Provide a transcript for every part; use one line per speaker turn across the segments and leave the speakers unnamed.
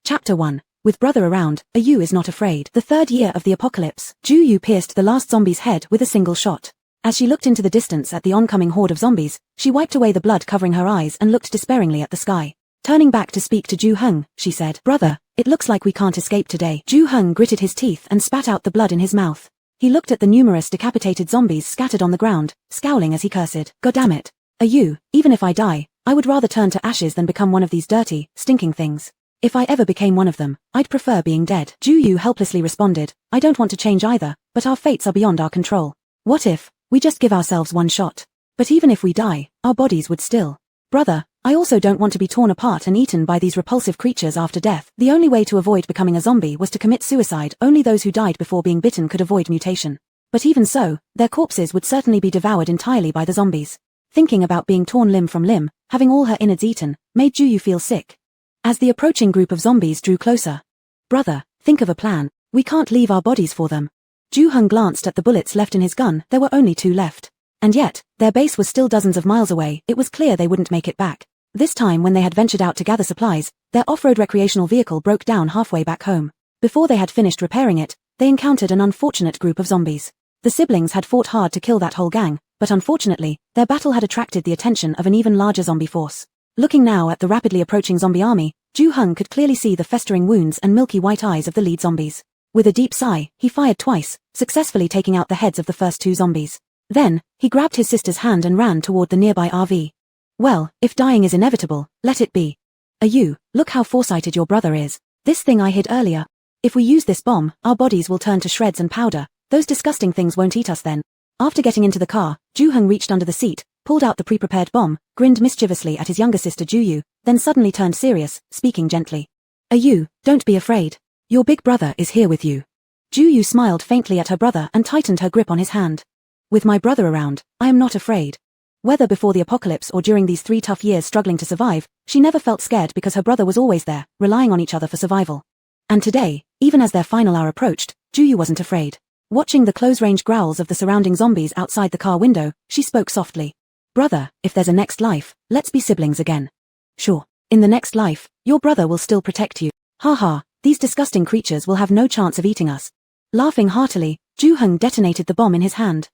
Chapter 1. With brother around, Yu is not afraid. The third year of the apocalypse, Yu pierced the last zombie's head with a single shot. As she looked into the distance at the oncoming horde of zombies, she wiped away the blood covering her eyes and looked despairingly at the sky. Turning back to speak to Ju Heng, she said, "Brother, it looks like we can't escape today." Ju Heng gritted his teeth and spat out the blood in his mouth. He looked at the numerous decapitated zombies scattered on the ground, scowling as he cursed. "God damn it. Yu, even if I die, I would rather turn to ashes than become one of these dirty, stinking things. If I ever became one of them, I'd prefer being dead." Yu helplessly responded, "I don't want to change either, but our fates are beyond our control. What if we just give ourselves one shot? But even if we die, our bodies would still. Brother, I also don't want to be torn apart and eaten by these repulsive creatures after death. The only way to avoid becoming a zombie was to commit suicide. Only those who died before being bitten could avoid mutation. But even so, their corpses would certainly be devoured entirely by the zombies." Thinking about being torn limb from limb, having all her innards eaten, made Yu feel sick. As the approaching group of zombies drew closer, "Brother, think of a plan. We can't leave our bodies for them." Ju Heng glanced at the bullets left in his gun. There were only 2 left. And yet, their base was still dozens of miles away. It was clear they wouldn't make it back. This time when they had ventured out to gather supplies, their off-road recreational vehicle broke down halfway back home. Before they had finished repairing it, they encountered an unfortunate group of zombies. The siblings had fought hard to kill that whole gang, but unfortunately, their battle had attracted the attention of an even larger zombie force. Looking now at the rapidly approaching zombie army, Ju Heng could clearly see the festering wounds and milky white eyes of the lead zombies. With a deep sigh, he fired twice, successfully taking out the heads of the first 2 zombies. Then, he grabbed his sister's hand and ran toward the nearby RV. "Well, if dying is inevitable, let it be. Yu, look how foresighted your brother is. This thing I hid earlier. If we use this bomb, our bodies will turn to shreds and powder. Those disgusting things won't eat us then." After getting into the car, Ju Heng reached under the seat, pulled out the pre-prepared bomb, grinned mischievously at his younger sister Ju, then suddenly turned serious, speaking gently. "Yu, don't be afraid. Your big brother is here with you." Ju smiled faintly at her brother and tightened her grip on his hand. "With my brother around, I am not afraid." Whether before the apocalypse or during these 3 tough years struggling to survive, she never felt scared because her brother was always there, relying on each other for survival. And today, even as their final hour approached, Ju wasn't afraid. Watching the close-range growls of the surrounding zombies outside the car window, she spoke softly. "Brother, if there's a next life, let's be siblings again." "Sure. In the next life, your brother will still protect you. Ha ha, these disgusting creatures will have no chance of eating us." Laughing heartily, Ju Heng detonated the bomb in his hand.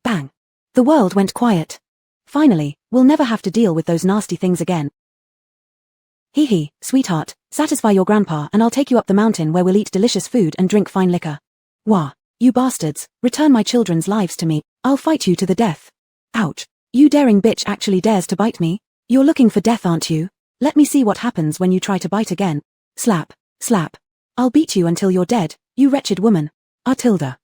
Bang. The world went quiet. Finally, we'll never have to deal with those nasty things again. "Hee, sweetheart, satisfy your grandpa and I'll take you up the mountain where we'll eat delicious food and drink fine liquor." "Wah. You bastards, return my children's lives to me. I'll fight you to the death." "Ouch. You daring bitch actually dares to bite me? You're looking for death, aren't you? Let me see what happens when you try to bite again." Slap, slap. "I'll beat you until you're dead, you wretched woman." Tilda.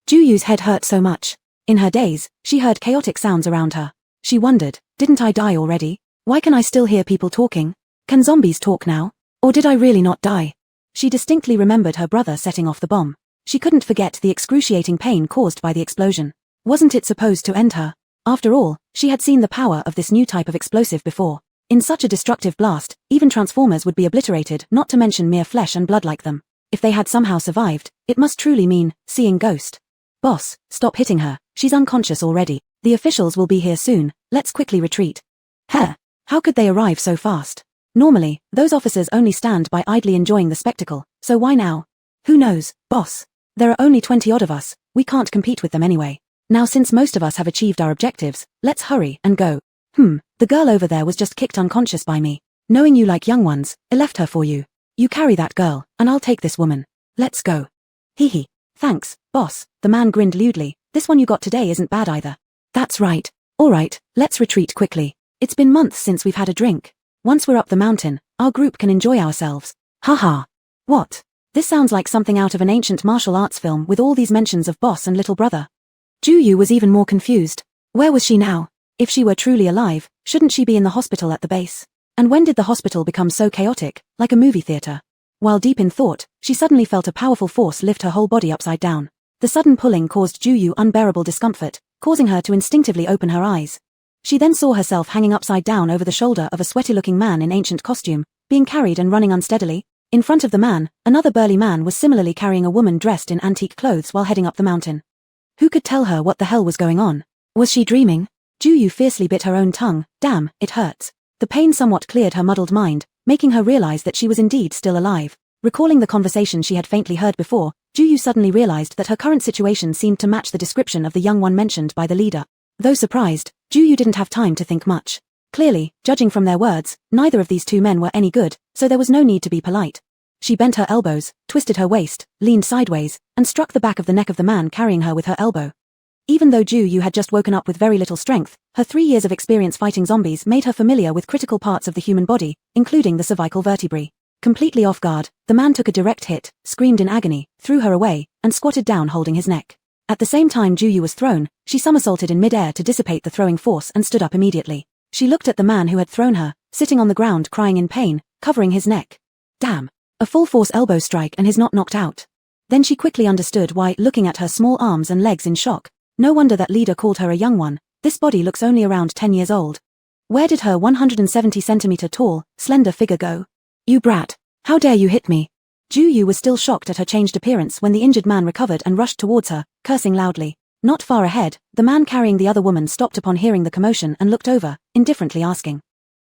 Ju's head hurt so much. In her daze, she heard chaotic sounds around her. She wondered, didn't I die already? Why can I still hear people talking? Can zombies talk now? Or did I really not die? She distinctly remembered her brother setting off the bomb. She couldn't forget the excruciating pain caused by the explosion. Wasn't it supposed to end her? After all, she had seen the power of this new type of explosive before. In such a destructive blast, even Transformers would be obliterated, not to mention mere flesh and blood like them. If they had somehow survived, it must truly mean seeing ghost. "Boss, stop hitting her, she's unconscious already. The officials will be here soon, let's quickly retreat." How could they arrive so fast? Normally, those officers only stand by idly enjoying the spectacle, so why now? "Who knows, boss? There are only 20-odd of us, we can't compete with them anyway. Now since most of us have achieved our objectives, let's hurry and go." The girl over there was just kicked unconscious by me. Knowing you like young ones, I left her for you. You carry that girl, and I'll take this woman. Let's go." "Hee. Thanks, boss." The man grinned lewdly. "This one you got today isn't bad either." "That's right. Alright, let's retreat quickly. It's been months since we've had a drink. Once we're up the mountain, our group can enjoy ourselves." Haha. What? This sounds like something out of an ancient martial arts film with all these mentions of boss and little brother. Ju was even more confused. Where was she now? If she were truly alive, shouldn't she be in the hospital at the base? And when did the hospital become so chaotic, like a movie theater? While deep in thought, she suddenly felt a powerful force lift her whole body upside down. The sudden pulling caused Ju unbearable discomfort, causing her to instinctively open her eyes. She then saw herself hanging upside down over the shoulder of a sweaty-looking man in ancient costume, being carried and running unsteadily. In front of the man, another burly man was similarly carrying a woman dressed in antique clothes while heading up the mountain. Who could tell her what the hell was going on? Was she dreaming? Ju fiercely bit her own tongue. Damn, it hurts. The pain somewhat cleared her muddled mind, making her realize that she was indeed still alive. Recalling the conversation she had faintly heard before, Ju suddenly realized that her current situation seemed to match the description of the young one mentioned by the leader. Though surprised, Ju didn't have time to think much. Clearly, judging from their words, neither of these two men were any good, so there was no need to be polite. She bent her elbows, twisted her waist, leaned sideways, and struck the back of the neck of the man carrying her with her elbow. Even though Ju had just woken up with very little strength, her 3 years of experience fighting zombies made her familiar with critical parts of the human body, including the cervical vertebrae. Completely off guard, the man took a direct hit, screamed in agony, threw her away, and squatted down holding his neck. At the same time Ju was thrown, she somersaulted in mid-air to dissipate the throwing force and stood up immediately. She looked at the man who had thrown her, sitting on the ground crying in pain, covering his neck. Damn. A full-force elbow strike and he's not knocked out. Then she quickly understood why, looking at her small arms and legs in shock. No wonder that leader called her a young one, this body looks only around 10 years old. Where did her 170-centimeter tall, slender figure go? You brat. How dare you hit me? Ju was still shocked at her changed appearance when the injured man recovered and rushed towards her, cursing loudly. Not far ahead, the man carrying the other woman stopped upon hearing the commotion and looked over, indifferently asking.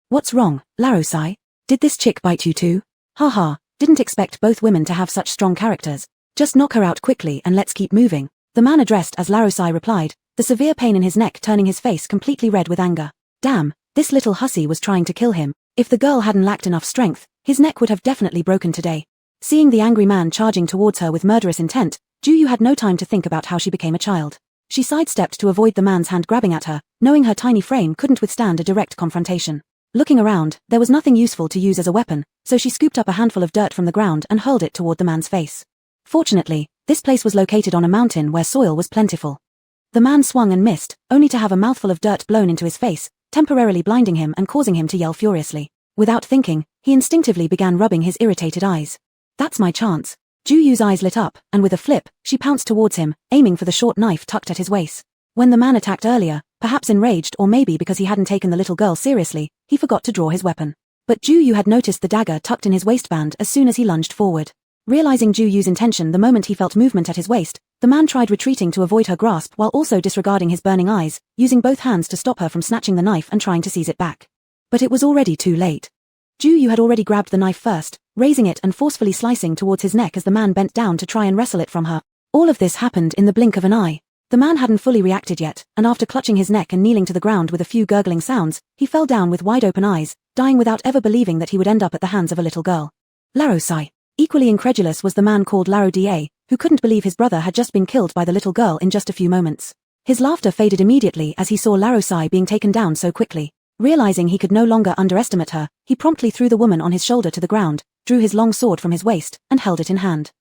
What's wrong, Larosai? Did this chick bite you too? Haha, didn't expect both women to have such strong characters. Just knock her out quickly and let's keep moving. The man addressed as Larosai replied, the severe pain in his neck turning his face completely red with anger. Damn, this little hussy was trying to kill him. If the girl hadn't lacked enough strength, his neck would have definitely broken today. Seeing the angry man charging towards her with murderous intent, Ju had no time to think about how she became a child. She sidestepped to avoid the man's hand grabbing at her, knowing her tiny frame couldn't withstand a direct confrontation. Looking around, there was nothing useful to use as a weapon, so she scooped up a handful of dirt from the ground and hurled it toward the man's face. Fortunately, this place was located on a mountain where soil was plentiful. The man swung and missed, only to have a mouthful of dirt blown into his face, temporarily blinding him and causing him to yell furiously. Without thinking, he instinctively began rubbing his irritated eyes. That's my chance. Ju's eyes lit up, and with a flip, she pounced towards him, aiming for the short knife tucked at his waist. When the man attacked earlier, perhaps enraged or maybe because he hadn't taken the little girl seriously, he forgot to draw his weapon. But Ju had noticed the dagger tucked in his waistband as soon as he lunged forward. Realizing Ju's intention the moment he felt movement at his waist, the man tried retreating to avoid her grasp while also disregarding his burning eyes, using both hands to stop her from snatching the knife and trying to seize it back. But it was already too late. Ju had already grabbed the knife first, raising it and forcefully slicing towards his neck as the man bent down to try and wrestle it from her. All of this happened in the blink of an eye. The man hadn't fully reacted yet, and after clutching his neck and kneeling to the ground with a few gurgling sounds, he fell down with wide-open eyes, dying without ever believing that he would end up at the hands of a little girl. Larosai. Equally incredulous was the man called Laro Da, who couldn't believe his brother had just been killed by the little girl in just a few moments. His laughter faded immediately as he saw Larosai being taken down so quickly. Realizing he could no longer underestimate her, he promptly threw the woman on his shoulder to the ground, drew his long sword from his waist, and held it in hand.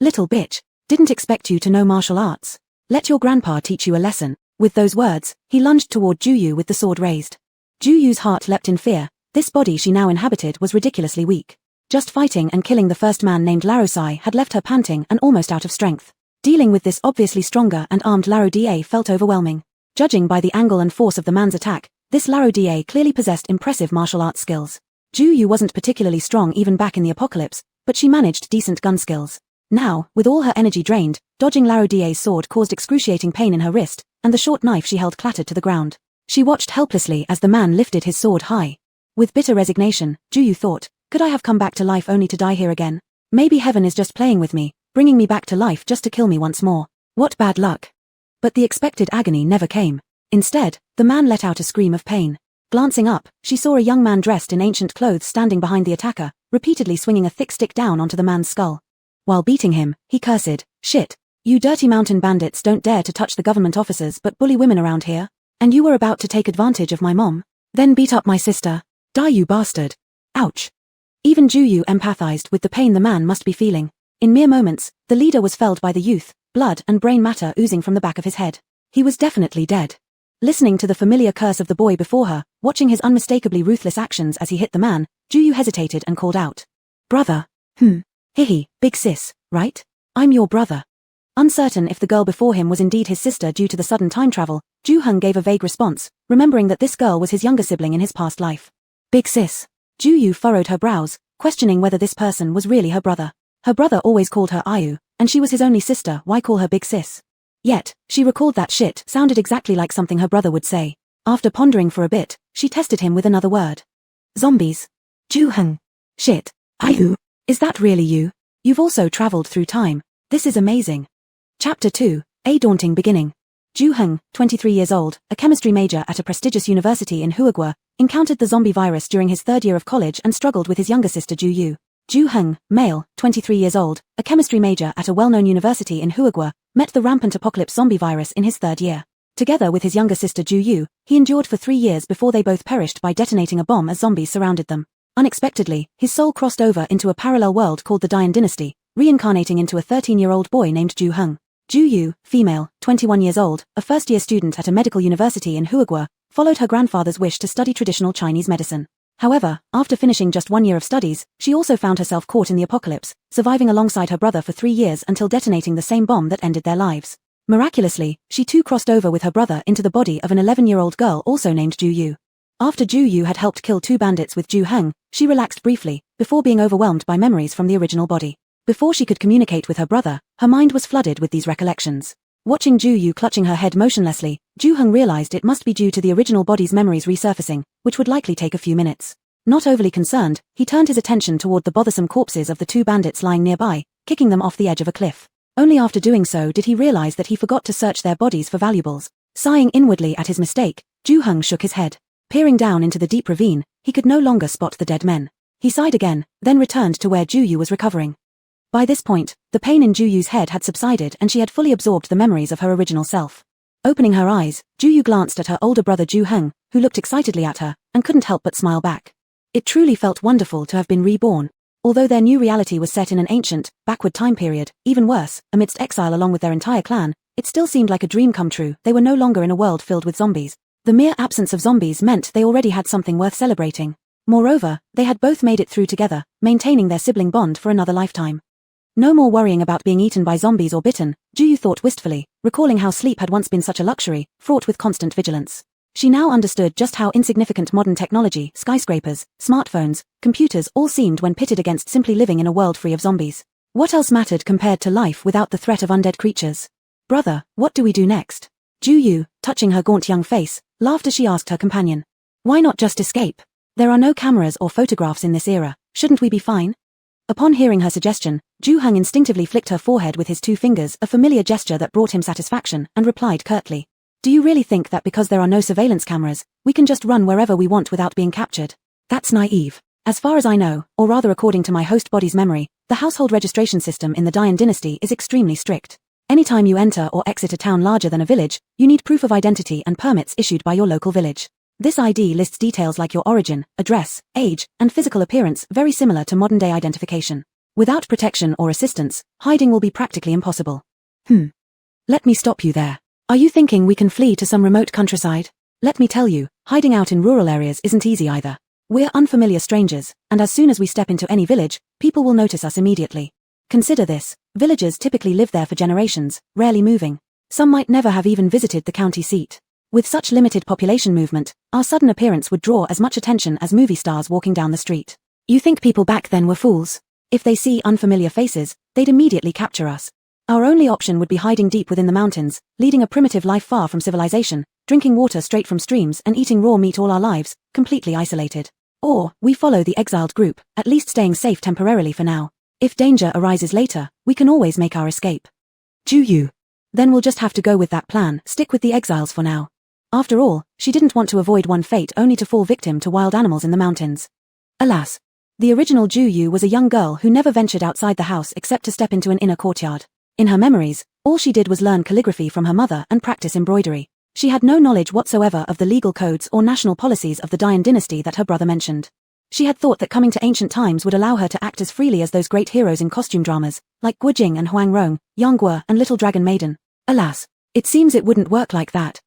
Little bitch, didn't expect you to know martial arts. Let your grandpa teach you a lesson. With those words, he lunged toward Ju with the sword raised. Ju's heart leapt in fear. This body she now inhabited was ridiculously weak. Just fighting and killing the first man named Larosai had left her panting and almost out of strength. Dealing with this obviously stronger and armed Laro Da felt overwhelming. Judging by the angle and force of the man's attack, this Laro Da clearly possessed impressive martial arts skills. Ju wasn't particularly strong even back in the apocalypse, but she managed decent gun skills. Now, with all her energy drained, dodging Laro Da's sword caused excruciating pain in her wrist, and the short knife she held clattered to the ground. She watched helplessly as the man lifted his sword high. With bitter resignation, Ju thought, could I have come back to life only to die here again? Maybe heaven is just playing with me, bringing me back to life just to kill me once more. What bad luck. But the expected agony never came. Instead, the man let out a scream of pain. Glancing up, she saw a young man dressed in ancient clothes standing behind the attacker, repeatedly swinging a thick stick down onto the man's skull. While beating him, he cursed, "Shit. You dirty mountain bandits don't dare to touch the government officers but bully women around here. And you were about to take advantage of my mom? Then beat up my sister. Die you bastard." Ouch. Even Ju empathized with the pain the man must be feeling. In mere moments, the leader was felled by the youth, blood and brain matter oozing from the back of his head. He was definitely dead. Listening to the familiar curse of the boy before her, watching his unmistakably ruthless actions as he hit the man, Ju hesitated and called out. "Brother. Hihi, big sis, right? I'm your brother." Uncertain if the girl before him was indeed his sister due to the sudden time travel, Ju gave a vague response, remembering that this girl was his younger sibling in his past life. Big sis. Ju furrowed her brows, questioning whether this person was really her brother. Her brother always called her Ayu, and she was his only sister, why call her big sis? Yet, she recalled that shit sounded exactly like something her brother would say. After pondering for a bit, she tested him with another word. Zombies. Ju. Shit. Ayu. Is that really you? You've also traveled through time. This is amazing. Chapter 2, A Daunting Beginning. Ju Heng, 23 years old, a chemistry major at a prestigious university in Huigua, encountered the zombie virus during his third year of college and struggled with his younger sister Ju Yu. Ju Heng, male, 23 years old, a chemistry major at a well-known university in Huigua, met the rampant apocalypse zombie virus in his third year. Together with his younger sister Ju Yu, he endured for 3 years before they both perished by detonating a bomb as zombies surrounded them. Unexpectedly, his soul crossed over into a parallel world called the Dian Dynasty, reincarnating into a 13-year-old boy named Ju Heng. Ju Yu, female, 21 years old, a first-year student at a medical university in Huigua, followed her grandfather's wish to study traditional Chinese medicine. However, after finishing just 1 year of studies, she also found herself caught in the apocalypse, surviving alongside her brother for 3 years until detonating the same bomb that ended their lives. Miraculously, she too crossed over with her brother into the body of an 11-year-old girl also named Ju Yu. After Ju Yu had helped kill 2 bandits with Ju Heng, she relaxed briefly, before being overwhelmed by memories from the original body. Before she could communicate with her brother, her mind was flooded with these recollections. Watching Ju Yu clutching her head motionlessly, Ju Heng realized it must be due to the original body's memories resurfacing, which would likely take a few minutes. Not overly concerned, he turned his attention toward the bothersome corpses of the 2 bandits lying nearby, kicking them off the edge of a cliff. Only after doing so did he realize that he forgot to search their bodies for valuables. Sighing inwardly at his mistake, Ju Heng shook his head. Peering down into the deep ravine, he could no longer spot the dead men. He sighed again, then returned to where Ju Yu was recovering. By this point, the pain in Ju Yu's head had subsided and she had fully absorbed the memories of her original self. Opening her eyes, Ju Yu glanced at her older brother Ju Heng, who looked excitedly at her, and couldn't help but smile back. It truly felt wonderful to have been reborn. Although their new reality was set in an ancient, backward time period, even worse, amidst exile along with their entire clan, it still seemed like a dream come true. They were no longer in a world filled with zombies. The mere absence of zombies meant they already had something worth celebrating. Moreover, they had both made it through together, maintaining their sibling bond for another lifetime. No more worrying about being eaten by zombies or bitten, Ju Yu thought wistfully, recalling how sleep had once been such a luxury, fraught with constant vigilance. She now understood just how insignificant modern technology, skyscrapers, smartphones, computers all seemed when pitted against simply living in a world free of zombies. What else mattered compared to life without the threat of undead creatures? Brother, what do we do next? Ju Yu, touching her gaunt young face, laughed as she asked her companion. Why not just escape? There are no cameras or photographs in this era, shouldn't we be fine? Upon hearing her suggestion, Ju Heng instinctively flicked her forehead with his 2 fingers, a familiar gesture that brought him satisfaction, and replied curtly. Do you really think that because there are no surveillance cameras, we can just run wherever we want without being captured? That's naive. As far as I know, or rather according to my host body's memory, the household registration system in the Dian Dynasty is extremely strict. Anytime you enter or exit a town larger than a village, you need proof of identity and permits issued by your local village. This ID lists details like your origin, address, age, and physical appearance, very similar to modern-day identification. Without protection or assistance, hiding will be practically impossible. Let me stop you there. Are you thinking we can flee to some remote countryside? Let me tell you, hiding out in rural areas isn't easy either. We're unfamiliar strangers, and as soon as we step into any village, people will notice us immediately. Consider this, villagers typically live there for generations, rarely moving. Some might never have even visited the county seat. With such limited population movement, our sudden appearance would draw as much attention as movie stars walking down the street. You think people back then were fools? If they see unfamiliar faces, they'd immediately capture us. Our only option would be hiding deep within the mountains, leading a primitive life far from civilization, drinking water straight from streams and eating raw meat all our lives, completely isolated. Or, we follow the exiled group, at least staying safe temporarily for now. If danger arises later, we can always make our escape. Ju Yu. Then we'll just have to go with that plan, stick with the exiles for now. After all, she didn't want to avoid one fate only to fall victim to wild animals in the mountains. Alas. The original Ju Yu was a young girl who never ventured outside the house except to step into an inner courtyard. In her memories, all she did was learn calligraphy from her mother and practice embroidery. She had no knowledge whatsoever of the legal codes or national policies of the Dian Dynasty that her brother mentioned. She had thought that coming to ancient times would allow her to act as freely as those great heroes in costume dramas, like Guo Jing and Huang Rong, Yangguo and Little Dragon Maiden. Alas, it seems it wouldn't work like that.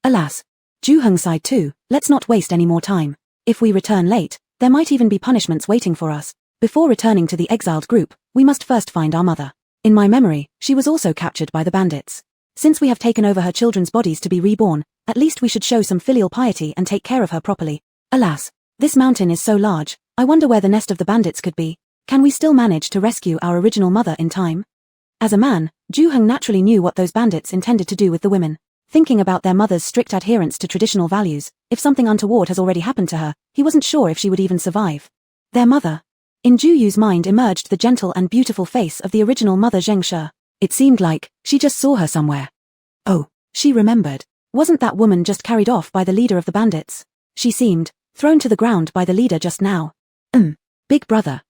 Alas. Ju Heng sighed too, let's not waste any more time. If we return late, there might even be punishments waiting for us. Before returning to the exiled group, we must first find our mother. In my memory, she was also captured by the bandits. Since we have taken over her children's bodies to be reborn, at least we should show some filial piety and take care of her properly. Alas. This mountain is so large, I wonder where the nest of the bandits could be. Can we still manage to rescue our original mother in time? As a man, Ju Heng naturally knew what those bandits intended to do with the women. Thinking about their mother's strict adherence to traditional values, if something untoward has already happened to her, he wasn't sure if she would even survive. Their mother. In Juyu's mind emerged the gentle and beautiful face of the original mother Zhengshe. It seemed like she just saw her somewhere. Oh, she remembered. Wasn't that woman just carried off by the leader of the bandits? She seemed thrown to the ground by the leader just now. Big brother,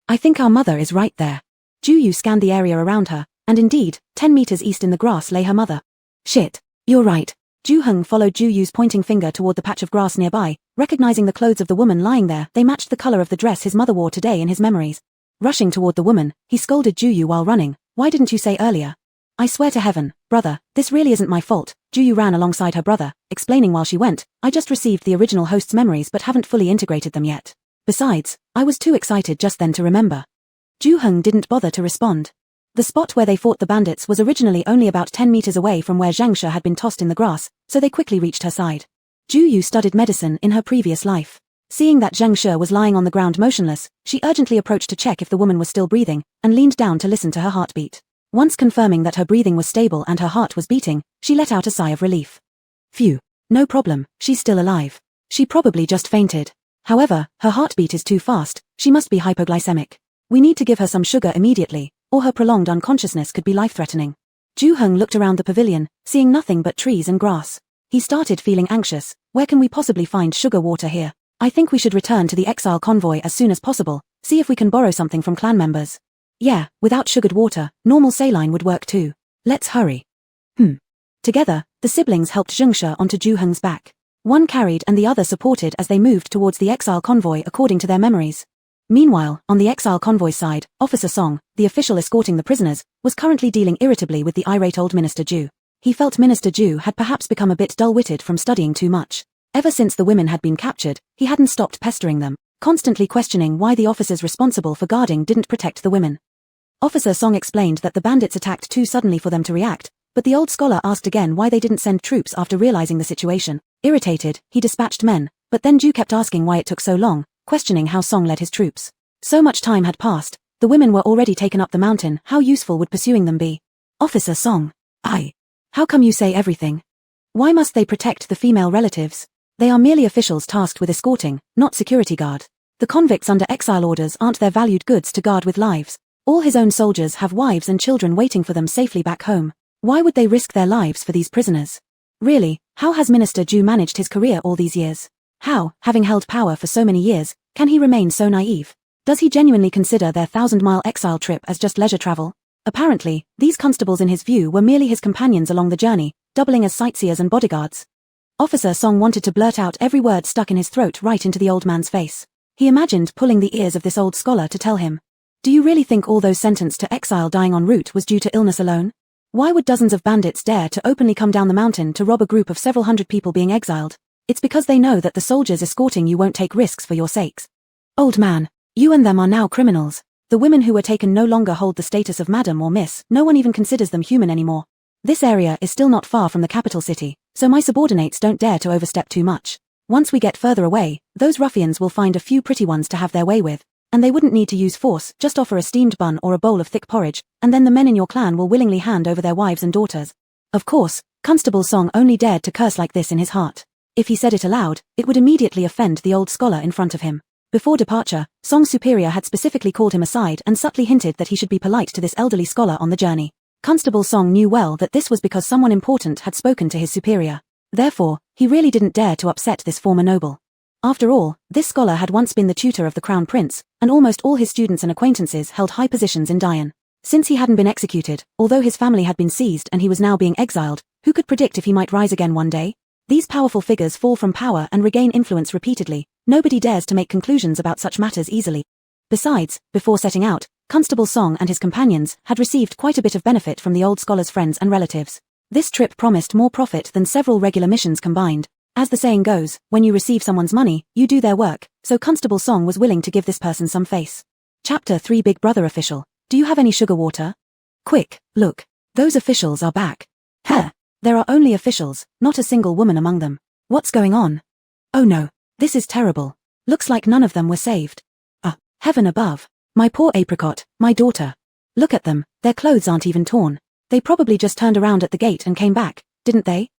I think our mother is right there. Juyu scanned the area around her, and indeed, 10 meters east in the grass lay her mother. Shit, you're right. Juheng followed Juyu's pointing finger toward the patch of grass nearby, recognizing the clothes of the woman lying there. They matched the color of the dress his mother wore today in his memories. Rushing toward the woman, he scolded Juyu while running. Why didn't you say earlier? I swear to heaven, brother, this really isn't my fault. Juyu ran alongside her brother, explaining while she went, I just received the original host's memories but haven't fully integrated them yet. Besides, I was too excited just then to remember. Juheng didn't bother to respond. The spot where they fought the bandits was originally only about 10 meters away from where Zhengshe had been tossed in the grass, so they quickly reached her side. Juyu studied medicine in her previous life. Seeing that Zhengshe was lying on the ground motionless, she urgently approached to check if the woman was still breathing, and leaned down to listen to her heartbeat. Once confirming that her breathing was stable and her heart was beating, she let out a sigh of relief. Phew. No problem, she's still alive. She probably just fainted. However, her heartbeat is too fast, she must be hypoglycemic. We need to give her some sugar immediately, or her prolonged unconsciousness could be life-threatening. Juheng looked around the pavilion, seeing nothing but trees and grass. He started feeling anxious. Where can we possibly find sugar water here? I think we should return to the exile convoy as soon as possible, see if we can borrow something from clan members. Yeah, without sugared water, normal saline would work too. Let's hurry. Together, the siblings helped Zhengshe onto Juheng's back. One carried and the other supported as they moved towards the exile convoy according to their memories. Meanwhile, on the exile convoy side, Officer Song, the official escorting the prisoners, was currently dealing irritably with the irate old Minister Ju. He felt Minister Ju had perhaps become a bit dull-witted from studying too much. Ever since the women had been captured, he hadn't stopped pestering them, constantly questioning why the officers responsible for guarding didn't protect the women. Officer Song explained that the bandits attacked too suddenly for them to react, but the old scholar asked again why they didn't send troops after realizing the situation. Irritated, he dispatched men, but then Ju kept asking why it took so long, questioning how Song led his troops. So much time had passed, the women were already taken up the mountain, how useful would pursuing them be? Officer Song. How come you say everything? Why must they protect the female relatives? They are merely officials tasked with escorting, not security guard. The convicts under exile orders aren't their valued goods to guard with lives. All his own soldiers have wives and children waiting for them safely back home. Why would they risk their lives for these prisoners? Really, how has Minister Ju managed his career all these years? How, having held power for so many years, can he remain so naive? Does he genuinely consider their 1,000-mile exile trip as just leisure travel? Apparently, these constables in his view were merely his companions along the journey, doubling as sightseers and bodyguards. Officer Song wanted to blurt out every word stuck in his throat right into the old man's face. He imagined pulling the ears of this old scholar to tell him. Do you really think all those sentenced to exile dying en route was due to illness alone? Why would dozens of bandits dare to openly come down the mountain to rob a group of several hundred people being exiled? It's because they know that the soldiers escorting you won't take risks for your sakes. Old man, you and them are now criminals. The women who were taken no longer hold the status of madam or miss, no one even considers them human anymore. This area is still not far from the capital city, so my subordinates don't dare to overstep too much. Once we get further away, those ruffians will find a few pretty ones to have their way with. And they wouldn't need to use force, just offer a steamed bun or a bowl of thick porridge, and then the men in your clan will willingly hand over their wives and daughters. Of course, Constable Song only dared to curse like this in his heart. If he said it aloud, it would immediately offend the old scholar in front of him. Before departure, Song's superior had specifically called him aside and subtly hinted that he should be polite to this elderly scholar on the journey. Constable Song knew well that this was because someone important had spoken to his superior. Therefore, he really didn't dare to upset this former noble. After all, this scholar had once been the tutor of the crown prince, and almost all his students and acquaintances held high positions in Dayan. Since he hadn't been executed, although his family had been seized and he was now being exiled, who could predict if he might rise again one day? These powerful figures fall from power and regain influence repeatedly. Nobody dares to make conclusions about such matters easily. Besides, before setting out, Constable Song and his companions had received quite a bit of benefit from the old scholar's friends and relatives. This trip promised more profit than several regular missions combined. As the saying goes, when you receive someone's money, you do their work, so Constable Song was willing to give this person some face. Chapter 3 Big Brother Official. Do you have any sugar water? Quick, look. Those officials are back. There are only officials, not a single woman among them. What's going on? Oh no, this is terrible. Looks like none of them were saved. Heaven above. My poor apricot, my daughter. Look at them, their clothes aren't even torn. They probably just turned around at the gate and came back, didn't they?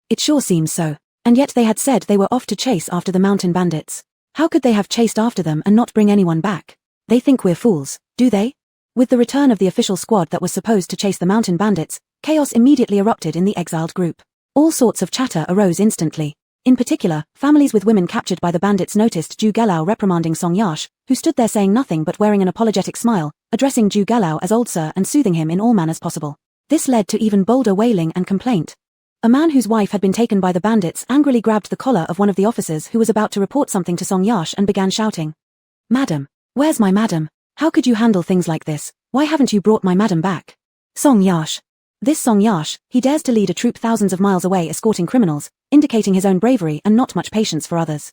It sure seems so. And yet they had said they were off to chase after the mountain bandits. How could they have chased after them and not bring anyone back? They think we're fools, do they? With the return of the official squad that was supposed to chase the mountain bandits, chaos immediately erupted in the exiled group. All sorts of chatter arose instantly. In particular, families with women captured by the bandits noticed Ju Galau reprimanding Song Yash, who stood there saying nothing but wearing an apologetic smile, addressing Ju Galau as old sir and soothing him in all manners possible. This led to even bolder wailing and complaint. A man whose wife had been taken by the bandits angrily grabbed the collar of one of the officers who was about to report something to Song Yash and began shouting. "Madam! Where's my madam? How could you handle things like this? Why haven't you brought my madam back?" Song Yash. This Song Yash, he dares to lead a troop thousands of miles away escorting criminals, indicating his own bravery and not much patience for others.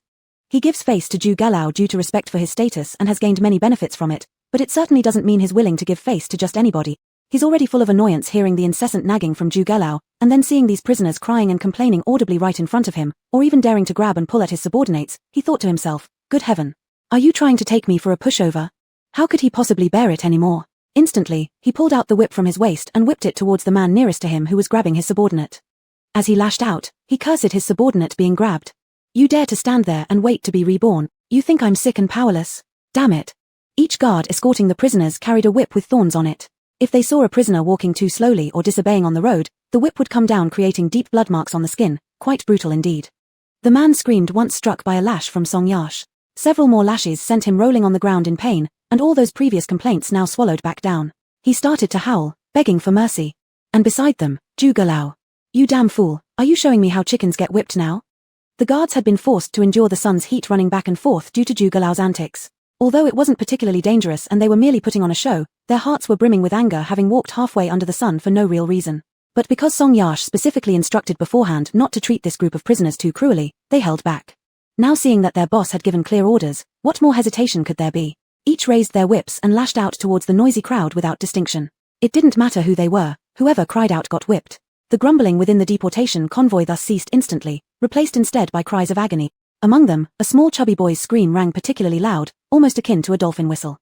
He gives face to Ju Galau due to respect for his status and has gained many benefits from it, but it certainly doesn't mean he's willing to give face to just anybody. He's already full of annoyance hearing the incessant nagging from Ju Galau, and then seeing these prisoners crying and complaining audibly right in front of him, or even daring to grab and pull at his subordinates. He thought to himself, "Good heaven. Are you trying to take me for a pushover?" How could he possibly bear it anymore? Instantly, he pulled out the whip from his waist and whipped it towards the man nearest to him who was grabbing his subordinate. As he lashed out, he cursed his subordinate being grabbed. "You dare to stand there and wait to be reborn? You think I'm sick and powerless? Damn it." Each guard escorting the prisoners carried a whip with thorns on it. If they saw a prisoner walking too slowly or disobeying on the road, the whip would come down creating deep blood marks on the skin, quite brutal indeed. The man screamed once struck by a lash from Song Yash. Several more lashes sent him rolling on the ground in pain, and all those previous complaints now swallowed back down. He started to howl, begging for mercy. And beside them, Ju Galau. "You damn fool, are you showing me how chickens get whipped now?" The guards had been forced to endure the sun's heat running back and forth due to Ju Galau's antics. Although it wasn't particularly dangerous and they were merely putting on a show, their hearts were brimming with anger having walked halfway under the sun for no real reason. But because Song Yash specifically instructed beforehand not to treat this group of prisoners too cruelly, they held back. Now seeing that their boss had given clear orders, what more hesitation could there be? Each raised their whips and lashed out towards the noisy crowd without distinction. It didn't matter who they were, whoever cried out got whipped. The grumbling within the deportation convoy thus ceased instantly, replaced instead by cries of agony. Among them, a small chubby boy's scream rang particularly loud, almost akin to a dolphin whistle.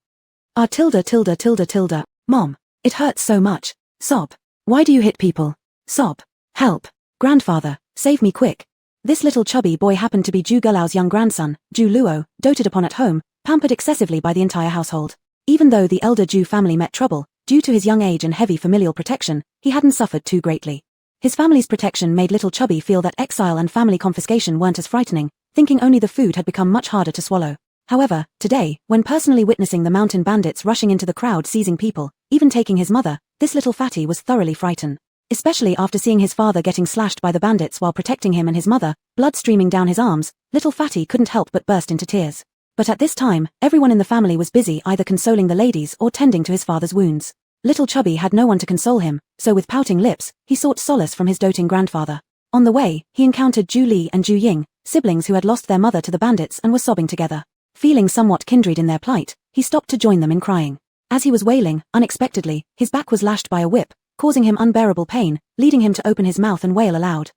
"Ah tilde tilde tilde tilde, Mom. It hurts so much. Sob. Why do you hit people? Sob. Help. Grandfather, save me quick." This little chubby boy happened to be Ju Galau's young grandson, Ju Luo, doted upon at home, pampered excessively by the entire household. Even though the elder Ju family met trouble, due to his young age and heavy familial protection, he hadn't suffered too greatly. His family's protection made little Chubby feel that exile and family confiscation weren't as frightening, thinking only the food had become much harder to swallow. However, today, when personally witnessing the mountain bandits rushing into the crowd seizing people, even taking his mother, this little fatty was thoroughly frightened. Especially after seeing his father getting slashed by the bandits while protecting him and his mother, blood streaming down his arms, little fatty couldn't help but burst into tears. But at this time, everyone in the family was busy either consoling the ladies or tending to his father's wounds. Little Chubby had no one to console him, so with pouting lips, he sought solace from his doting grandfather. On the way, he encountered Ju Li and Ju Ying, siblings who had lost their mother to the bandits and were sobbing together. Feeling somewhat kindred in their plight, he stopped to join them in crying. As he was wailing, unexpectedly, his back was lashed by a whip, causing him unbearable pain, leading him to open his mouth and wail aloud.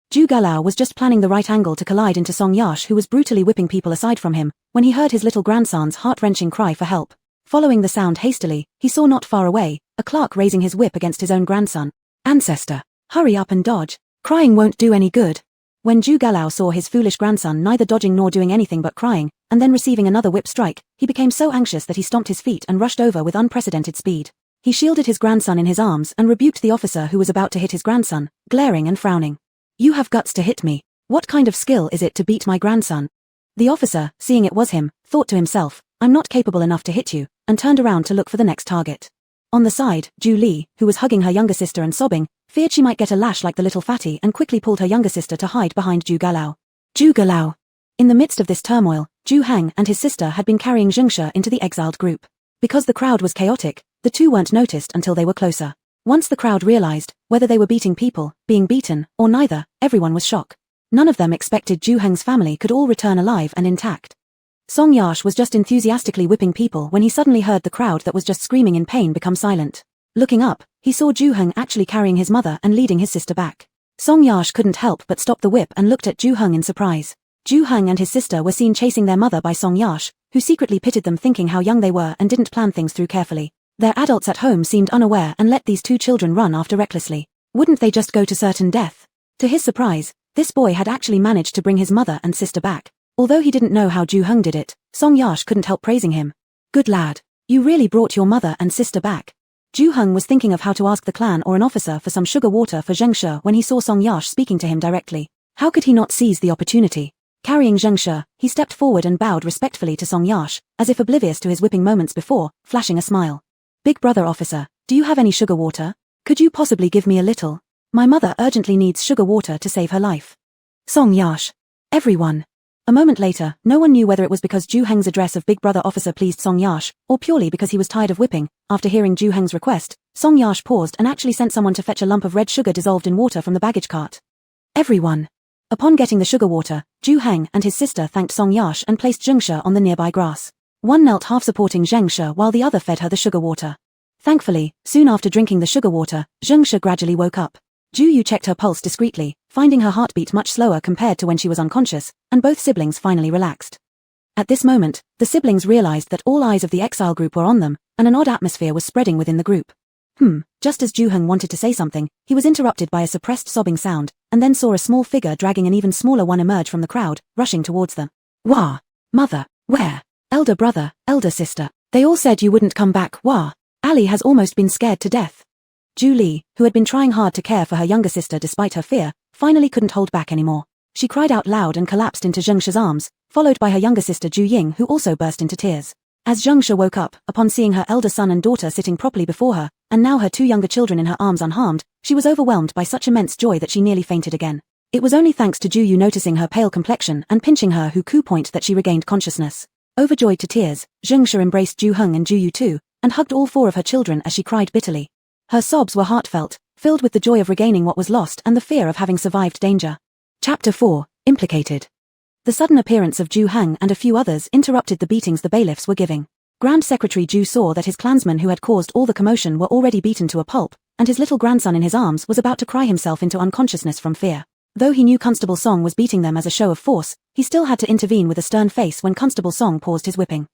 Ju Galau was just planning the right angle to collide into Song Yash, who was brutally whipping people aside from him, when he heard his little grandson's heart-wrenching cry for help. Following the sound hastily, he saw not far away, a clerk raising his whip against his own grandson. "Ancestor, hurry up and dodge. Crying won't do any good." When Ju Galau saw his foolish grandson neither dodging nor doing anything but crying, and then receiving another whip strike, he became so anxious that he stomped his feet and rushed over with unprecedented speed. He shielded his grandson in his arms and rebuked the officer who was about to hit his grandson, glaring and frowning. "You have guts to hit me. What kind of skill is it to beat my grandson?" The officer, seeing it was him, thought to himself, "I'm not capable enough to hit you," and turned around to look for the next target. On the side, Ju Li, who was hugging her younger sister and sobbing, feared she might get a lash like the little fatty and quickly pulled her younger sister to hide behind Ju Galau. Ju Galau. In the midst of this turmoil, Ju Hang and his sister had been carrying Zhengshe into the exiled group. Because the crowd was chaotic, the two weren't noticed until they were closer. Once the crowd realized, whether they were beating people, being beaten, or neither, everyone was shocked. None of them expected Ju Hang's family could all return alive and intact. Song Yash was just enthusiastically whipping people when he suddenly heard the crowd that was just screaming in pain become silent. Looking up, he saw Ju Hang actually carrying his mother and leading his sister back. Song Yash couldn't help but stop the whip and looked at Ju Hang in surprise. Ju Hang and his sister were seen chasing their mother by Song Yash, who secretly pitied them thinking how young they were and didn't plan things through carefully. Their adults at home seemed unaware and let these two children run after recklessly. Wouldn't they just go to certain death? To his surprise, this boy had actually managed to bring his mother and sister back. Although he didn't know how Ju Hang did it, Song Yash couldn't help praising him. "Good lad. You really brought your mother and sister back. Ju Heng was thinking of how to ask the clan or an officer for some sugar water for Zheng She when he saw Song Yash speaking to him directly. How could he not seize the opportunity? Carrying Zheng She, he stepped forward and bowed respectfully to Song Yash, as if oblivious to his whipping moments before, flashing a smile. Big brother officer, do you have any sugar water? Could you possibly give me a little? My mother urgently needs sugar water to save her life. Song Yash. Everyone. A moment later, no one knew whether it was because Ju Heng's address of Big Brother officer pleased Song Yash, or purely because he was tired of whipping. After hearing Ju Heng's request, Song Yash paused and actually sent someone to fetch a lump of red sugar dissolved in water from the baggage cart. Everyone. Upon getting the sugar water, Ju Heng and his sister thanked Song Yash and placed Zheng She on the nearby grass. One knelt half supporting Zheng She while the other fed her the sugar water. Thankfully, soon after drinking the sugar water, Zheng She gradually woke up. Ju Yu checked her pulse discreetly, finding her heartbeat much slower compared to when she was unconscious, and both siblings finally relaxed. At this moment, the siblings realized that all eyes of the exile group were on them, and an odd atmosphere was spreading within the group. Just as Ju Heng wanted to say something, he was interrupted by a suppressed sobbing sound, and then saw a small figure dragging an even smaller one emerge from the crowd, rushing towards them. Wah! Mother, where? Elder brother, elder sister. They all said you wouldn't come back, wah! Ali has almost been scared to death. Ju Li, who had been trying hard to care for her younger sister despite her fear, finally couldn't hold back anymore. She cried out loud and collapsed into Zheng She's arms, followed by her younger sister Ju Ying, who also burst into tears. As Zheng She woke up, upon seeing her elder son and daughter sitting properly before her, and now her two younger children in her arms unharmed, she was overwhelmed by such immense joy that she nearly fainted again. It was only thanks to Ju Yu noticing her pale complexion and pinching her coup point that she regained consciousness. Overjoyed to tears, Zheng She embraced Ju Heng and Ju Yu too, and hugged all four of her children as she cried bitterly. Her sobs were heartfelt, filled with the joy of regaining what was lost and the fear of having survived danger. Chapter 4, Implicated. The sudden appearance of Ju Heng and a few others interrupted the beatings the bailiffs were giving. Grand Secretary Ju saw that his clansmen who had caused all the commotion were already beaten to a pulp, and his little grandson in his arms was about to cry himself into unconsciousness from fear. Though he knew Constable Song was beating them as a show of force, he still had to intervene with a stern face when Constable Song paused his whipping.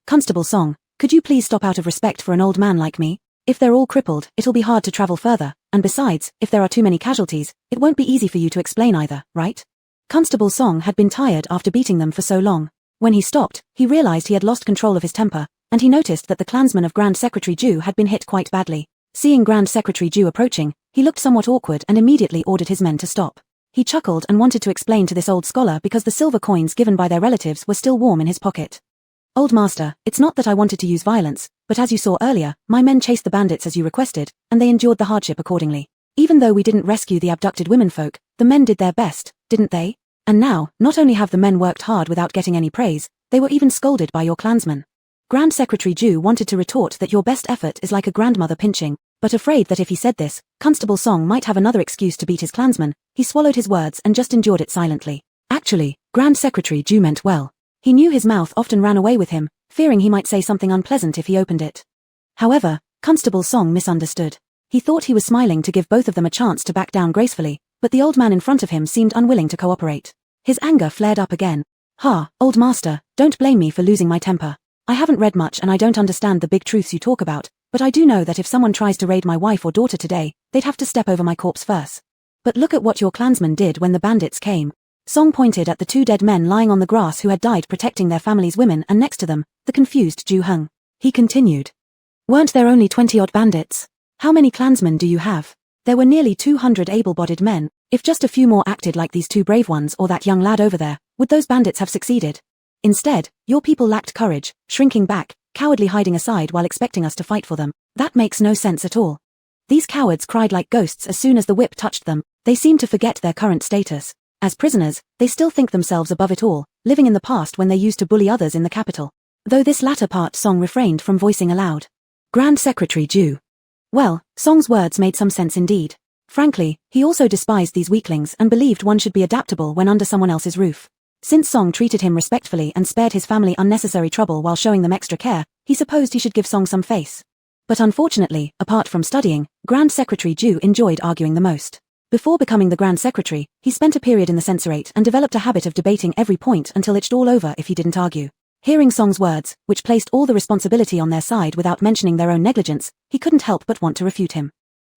Constable Song, could you please stop out of respect for an old man like me? If they're all crippled, it'll be hard to travel further, and besides, if there are too many casualties, it won't be easy for you to explain either, right? Constable Song had been tired after beating them for so long. When he stopped, he realized he had lost control of his temper, and he noticed that the clansmen of Grand Secretary Ju had been hit quite badly. Seeing Grand Secretary Ju approaching, he looked somewhat awkward and immediately ordered his men to stop. He chuckled and wanted to explain to this old scholar because the silver coins given by their relatives were still warm in his pocket. Old master, it's not that I wanted to use violence, but as you saw earlier, my men chased the bandits as you requested, and they endured the hardship accordingly. Even though we didn't rescue the abducted womenfolk, the men did their best, didn't they? And now, not only have the men worked hard without getting any praise, they were even scolded by your clansmen. Grand Secretary Ju wanted to retort that your best effort is like a grandmother pinching, but afraid that if he said this, Constable Song might have another excuse to beat his clansmen, he swallowed his words and just endured it silently. Actually, Grand Secretary Ju meant well. He knew his mouth often ran away with him, fearing he might say something unpleasant if he opened it. However, Constable Song misunderstood. He thought he was smiling to give both of them a chance to back down gracefully, but the old man in front of him seemed unwilling to cooperate. His anger flared up again. Old master, don't blame me for losing my temper. I haven't read much and I don't understand the big truths you talk about, but I do know that if someone tries to raid my wife or daughter today, they'd have to step over my corpse first. But look at what your clansmen did when the bandits came. Song pointed at the two dead men lying on the grass who had died protecting their families' women, and next to them, the confused Ju Heng. He continued. Weren't there only 20-odd bandits? How many clansmen do you have? There were nearly 200 able-bodied men. If just a few more acted like these two brave ones or that young lad over there, would those bandits have succeeded? Instead, your people lacked courage, shrinking back, cowardly hiding aside while expecting us to fight for them. That makes no sense at all. These cowards cried like ghosts as soon as the whip touched them. They seemed to forget their current status. As prisoners, they still think themselves above it all, living in the past when they used to bully others in the capital. Though this latter part Song refrained from voicing aloud. Grand Secretary Ju. Well, Song's words made some sense indeed. Frankly, he also despised these weaklings and believed one should be adaptable when under someone else's roof. Since Song treated him respectfully and spared his family unnecessary trouble while showing them extra care, he supposed he should give Song some face. But unfortunately, apart from studying, Grand Secretary Ju enjoyed arguing the most. Before becoming the Grand Secretary, he spent a period in the censorate and developed a habit of debating every point until itched all over if he didn't argue. Hearing Song's words, which placed all the responsibility on their side without mentioning their own negligence, he couldn't help but want to refute him.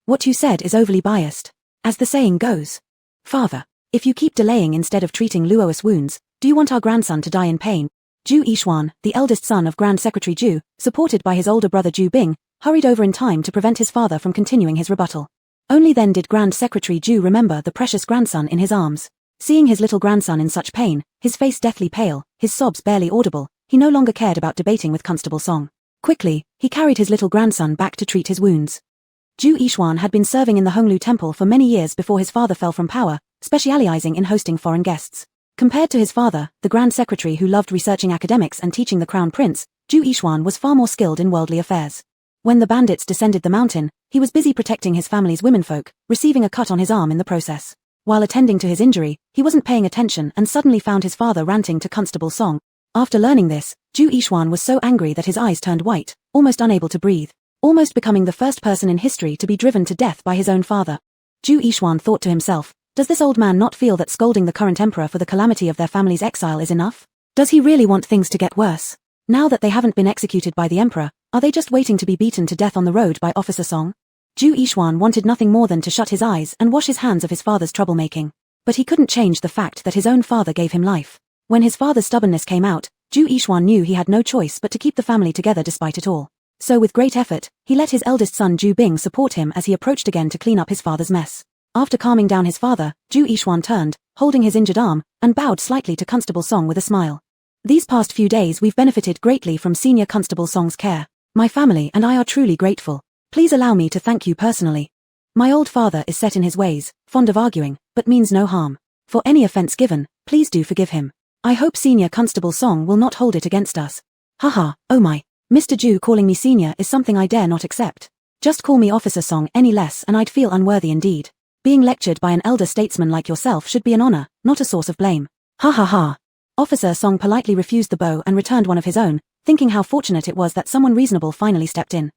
What you said is overly biased. As the saying goes. Father, if you keep delaying instead of treating Luo's wounds, do you want our grandson to die in pain? Zhu Yixuan, the eldest son of Grand Secretary Zhu, supported by his older brother Zhu Bing, hurried over in time to prevent his father from continuing his rebuttal. Only then did Grand Secretary Zhu remember the precious grandson in his arms. Seeing his little grandson in such pain, his face deathly pale, his sobs barely audible, he no longer cared about debating with Constable Song. Quickly, he carried his little grandson back to treat his wounds. Zhu Yixuan had been serving in the Honglu Temple for many years before his father fell from power, specializing in hosting foreign guests. Compared to his father, the Grand Secretary who loved researching academics and teaching the Crown Prince, Zhu Yixuan was far more skilled in worldly affairs. When the bandits descended the mountain, he was busy protecting his family's womenfolk, receiving a cut on his arm in the process. While attending to his injury, he wasn't paying attention and suddenly found his father ranting to Constable Song. After learning this, Zhu Yixuan was so angry that his eyes turned white, almost unable to breathe, almost becoming the first person in history to be driven to death by his own father. Zhu Yixuan thought to himself, does this old man not feel that scolding the current emperor for the calamity of their family's exile is enough? Does he really want things to get worse? Now that they haven't been executed by the emperor, are they just waiting to be beaten to death on the road by Officer Song? Zhu Yixuan wanted nothing more than to shut his eyes and wash his hands of his father's troublemaking. But he couldn't change the fact that his own father gave him life. When his father's stubbornness came out, Zhu Yixuan knew he had no choice but to keep the family together despite it all. So with great effort, he let his eldest son Zhu Bing support him as he approached again to clean up his father's mess. After calming down his father, Zhu Yixuan turned, holding his injured arm, and bowed slightly to Constable Song with a smile. These past few days we've benefited greatly from Senior Constable Song's care. My family and I are truly grateful. Please allow me to thank you personally. My old father is set in his ways, fond of arguing, but means no harm. For any offense given, please do forgive him. I hope Senior Constable Song will not hold it against us. Haha, oh my. Mr. Zhu calling me senior is something I dare not accept. Just call me Officer Song any less and I'd feel unworthy indeed. Being lectured by an elder statesman like yourself should be an honor, not a source of blame. Ha ha ha. Officer Song politely refused the bow and returned one of his own, thinking how fortunate it was that someone reasonable finally stepped in.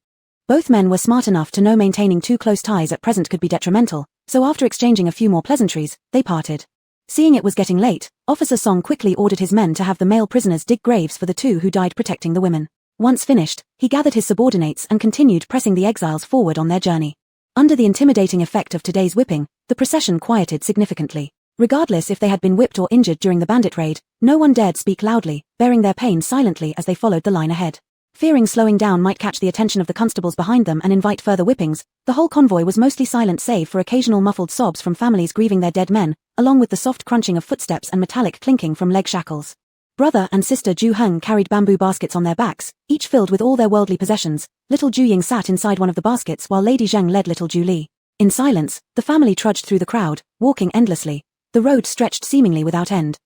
Both men were smart enough to know maintaining too close ties at present could be detrimental, so after exchanging a few more pleasantries, they parted. Seeing it was getting late, Officer Song quickly ordered his men to have the male prisoners dig graves for the two who died protecting the women. Once finished, he gathered his subordinates and continued pressing the exiles forward on their journey. Under the intimidating effect of today's whipping, the procession quieted significantly. Regardless if they had been whipped or injured during the bandit raid, no one dared speak loudly, bearing their pain silently as they followed the line ahead. Fearing slowing down might catch the attention of the constables behind them and invite further whippings, the whole convoy was mostly silent save for occasional muffled sobs from families grieving their dead men, along with the soft crunching of footsteps and metallic clinking from leg shackles. Brother and sister Zhu Heng carried bamboo baskets on their backs, each filled with all their worldly possessions. Little Zhu Ying sat inside one of the baskets while Lady Zheng led little Zhu Li. In silence, the family trudged through the crowd, walking endlessly. The road stretched seemingly without end.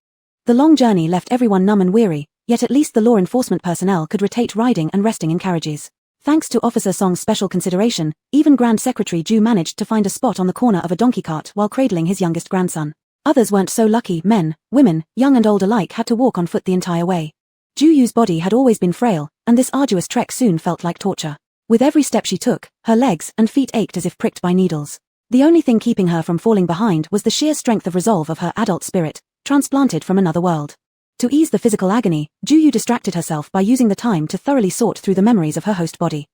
The long journey left everyone numb and weary, yet at least the law enforcement personnel could rotate riding and resting in carriages. Thanks to Officer Song's special consideration, even Grand Secretary Zhu managed to find a spot on the corner of a donkey cart while cradling his youngest grandson. Others weren't so lucky. Men, women, young and old alike had to walk on foot the entire way. Zhu Yu's body had always been frail, and this arduous trek soon felt like torture. With every step she took, her legs and feet ached as if pricked by needles. The only thing keeping her from falling behind was the sheer strength of resolve of her adult spirit, transplanted from another world. To ease the physical agony, Zhu Yu distracted herself by using the time to thoroughly sort through the memories of her host body.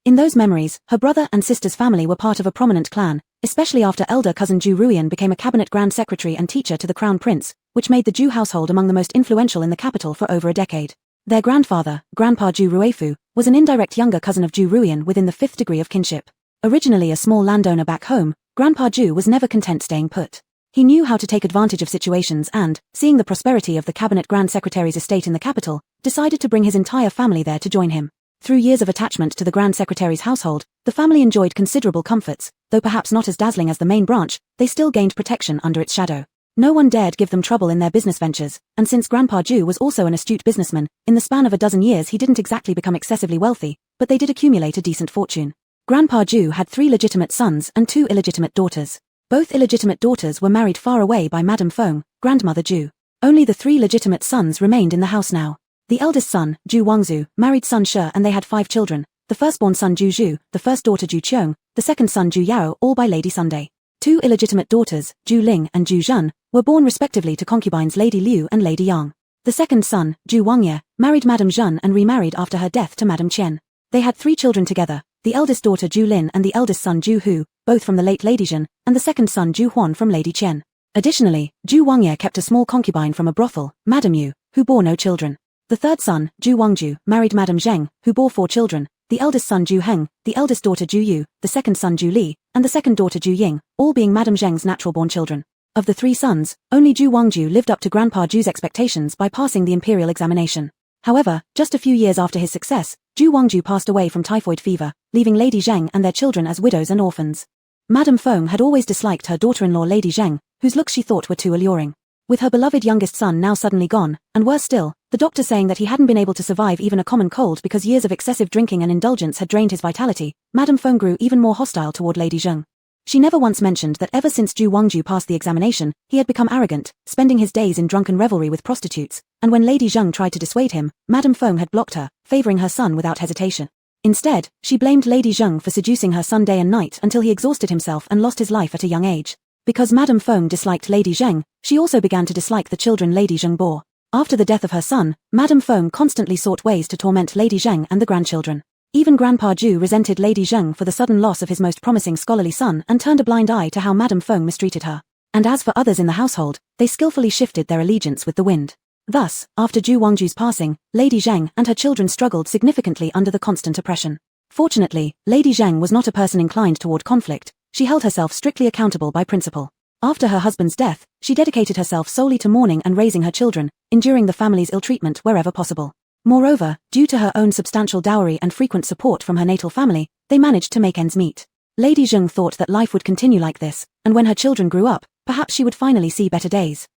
In those memories, her brother and sister's family were part of a prominent clan, especially after elder cousin Zhu Ruian became a cabinet grand secretary and teacher to the crown prince, which made the Zhu household among the most influential in the capital for over a decade. Their grandfather, Grandpa Zhu Ruifu, was an indirect younger cousin of Zhu Ruian within the 5th degree of kinship. Originally a small landowner back home, Grandpa Zhu was never content staying put. He knew how to take advantage of situations and, seeing the prosperity of the cabinet grand secretary's estate in the capital, decided to bring his entire family there to join him. Through years of attachment to the grand secretary's household, the family enjoyed considerable comforts, though perhaps not as dazzling as the main branch, they still gained protection under its shadow. No one dared give them trouble in their business ventures, and since Grandpa Zhu was also an astute businessman, in the span of a dozen years he didn't exactly become excessively wealthy, but they did accumulate a decent fortune. Grandpa Zhu had 3 legitimate sons and 2 illegitimate daughters. Both illegitimate daughters were married far away by Madame Feng, Grandmother Zhu. Only the 3 legitimate sons remained in the house now. The eldest son, Zhu Wangzu, married son She and they had 5 children, the firstborn son Zhu Zhu, the first daughter Zhu Qiong, the second son Zhu Yao, all by Lady Sunday. 2 illegitimate daughters, Zhu Ling and Zhu Zhen, were born respectively to concubines Lady Liu and Lady Yang. The second son, Zhu Wangye, married Madame Zhen and remarried after her death to Madame Qian. They had 3 children together, the eldest daughter Zhu Lin and the eldest son Zhu Hu, both from the late Lady Zhen, and the second son Zhu Huan from Lady Qian. Additionally, Zhu Wangye kept a small concubine from a brothel, Madame Yu, who bore no children. The third son, Ju Wangju, married Madame Zheng, who bore 4 children, the eldest son Ju Heng, the eldest daughter Ju Yu, the second son Ju Li, and the second daughter Ju Ying, all being Madame Zheng's natural-born children. Of the 3 sons, only Ju Wangju lived up to Grandpa Ju's expectations by passing the imperial examination. However, just a few years after his success, Ju Wangju passed away from typhoid fever, leaving Lady Zheng and their children as widows and orphans. Madame Feng had always disliked her daughter-in-law Lady Zheng, whose looks she thought were too alluring. With her beloved youngest son now suddenly gone, and worse still, the doctor saying that he hadn't been able to survive even a common cold because years of excessive drinking and indulgence had drained his vitality, Madame Feng grew even more hostile toward Lady Zheng. She never once mentioned that ever since Ju Wangju passed the examination, he had become arrogant, spending his days in drunken revelry with prostitutes, and when Lady Zheng tried to dissuade him, Madame Feng had blocked her, favoring her son without hesitation. Instead, she blamed Lady Zheng for seducing her son day and night until he exhausted himself and lost his life at a young age. Because Madame Feng disliked Lady Zheng, she also began to dislike the children Lady Zheng bore. After the death of her son, Madame Feng constantly sought ways to torment Lady Zheng and the grandchildren. Even Grandpa Ju resented Lady Zheng for the sudden loss of his most promising scholarly son and turned a blind eye to how Madame Feng mistreated her. And as for others in the household, they skillfully shifted their allegiance with the wind. Thus, after Ju Wangju's passing, Lady Zheng and her children struggled significantly under the constant oppression. Fortunately, Lady Zheng was not a person inclined toward conflict. She held herself strictly accountable by principle. After her husband's death, she dedicated herself solely to mourning and raising her children, enduring the family's ill-treatment wherever possible. Moreover, due to her own substantial dowry and frequent support from her natal family, they managed to make ends meet. Lady Zheng thought that life would continue like this, and when her children grew up, perhaps she would finally see better days.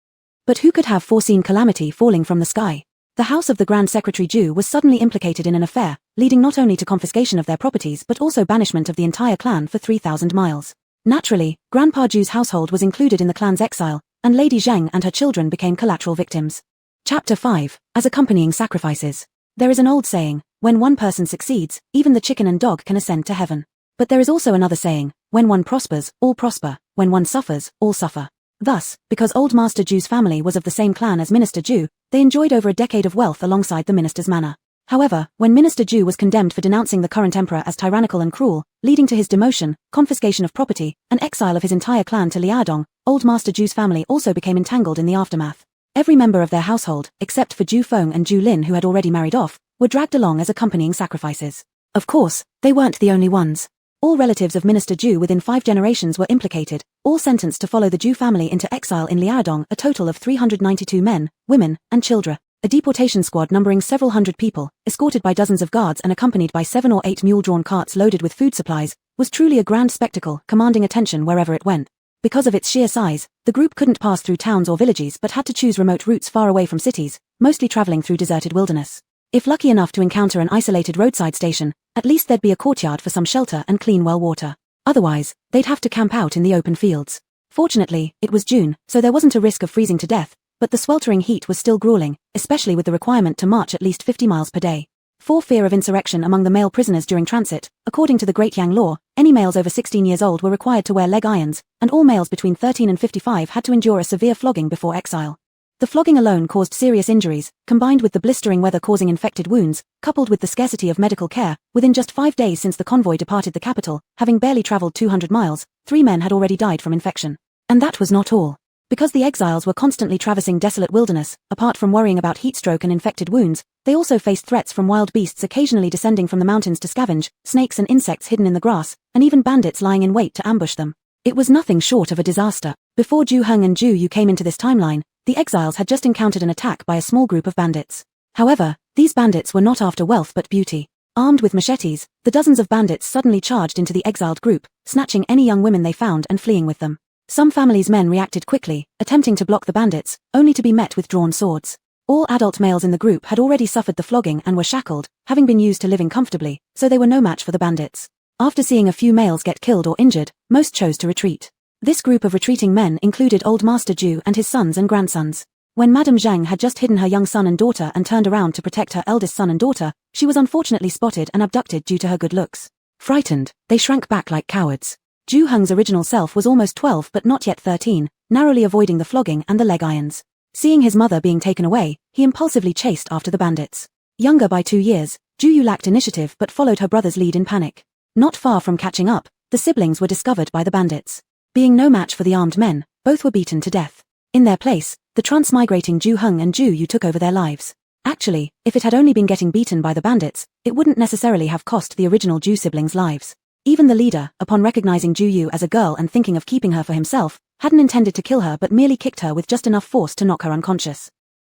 But who could have foreseen calamity falling from the sky? The house of the Grand Secretary Ju was suddenly implicated in an affair, leading not only to confiscation of their properties but also banishment of the entire clan for 3,000 miles. Naturally, Grandpa Ju's household was included in the clan's exile, and Lady Zheng and her children became collateral victims. Chapter 5. As accompanying sacrifices. There is an old saying, when one person succeeds, even the chicken and dog can ascend to heaven. But there is also another saying, when one prospers, all prosper, when one suffers, all suffer. Thus, because Old Master Ju's family was of the same clan as Minister Ju, they enjoyed over a decade of wealth alongside the minister's manor. However, when Minister Ju was condemned for denouncing the current emperor as tyrannical and cruel, leading to his demotion, confiscation of property, and exile of his entire clan to Liaodong, Old Master Ju's family also became entangled in the aftermath. Every member of their household, except for Ju Feng and Ju Lin who had already married off, were dragged along as accompanying sacrifices. Of course, they weren't the only ones. All relatives of Minister Ju within 5 generations were implicated, all sentenced to follow the Ju family into exile in Liaodong, a total of 392 men, women, and children. A deportation squad numbering several hundred people, escorted by dozens of guards and accompanied by 7 or 8 mule-drawn carts loaded with food supplies, was truly a grand spectacle, commanding attention wherever it went. Because of its sheer size, the group couldn't pass through towns or villages but had to choose remote routes far away from cities, mostly traveling through deserted wilderness. If lucky enough to encounter an isolated roadside station, at least there'd be a courtyard for some shelter and clean well water. Otherwise, they'd have to camp out in the open fields. Fortunately, it was June, so there wasn't a risk of freezing to death, but the sweltering heat was still grueling, especially with the requirement to march at least 50 miles per day. For fear of insurrection among the male prisoners during transit, according to the Great Yang Law, any males over 16 years old were required to wear leg irons, and all males between 13 and 55 had to endure a severe flogging before exile. The flogging alone caused serious injuries, combined with the blistering weather causing infected wounds, coupled with the scarcity of medical care. Within just 5 days since the convoy departed the capital, having barely traveled 200 miles, 3 men had already died from infection. And that was not all. Because the exiles were constantly traversing desolate wilderness, apart from worrying about heatstroke and infected wounds, they also faced threats from wild beasts occasionally descending from the mountains to scavenge, snakes and insects hidden in the grass, and even bandits lying in wait to ambush them. It was nothing short of a disaster. Before Ju Heng and Ju Yu came into this timeline, the exiles had just encountered an attack by a small group of bandits. However, these bandits were not after wealth but beauty. Armed with machetes, the dozens of bandits suddenly charged into the exiled group, snatching any young women they found and fleeing with them. Some families' men reacted quickly, attempting to block the bandits, only to be met with drawn swords. All adult males in the group had already suffered the flogging and were shackled, having been used to living comfortably, so they were no match for the bandits. After seeing a few males get killed or injured, most chose to retreat. This group of retreating men included Old Master Ju and his sons and grandsons. When Madame Zhang had just hidden her young son and daughter and turned around to protect her eldest son and daughter, she was unfortunately spotted and abducted due to her good looks. Frightened, they shrank back like cowards. Ju Heng's original self was almost 12 but not yet 13, narrowly avoiding the flogging and the leg irons. Seeing his mother being taken away, he impulsively chased after the bandits. Younger by 2 years, Ju Yu lacked initiative but followed her brother's lead in panic. Not far from catching up, the siblings were discovered by the bandits. Being no match for the armed men, both were beaten to death. In their place, the transmigrating Ju Heng and Ju Yu took over their lives. Actually, if it had only been getting beaten by the bandits, it wouldn't necessarily have cost the original Ju siblings' lives. Even the leader, upon recognizing Ju Yu as a girl and thinking of keeping her for himself, hadn't intended to kill her but merely kicked her with just enough force to knock her unconscious.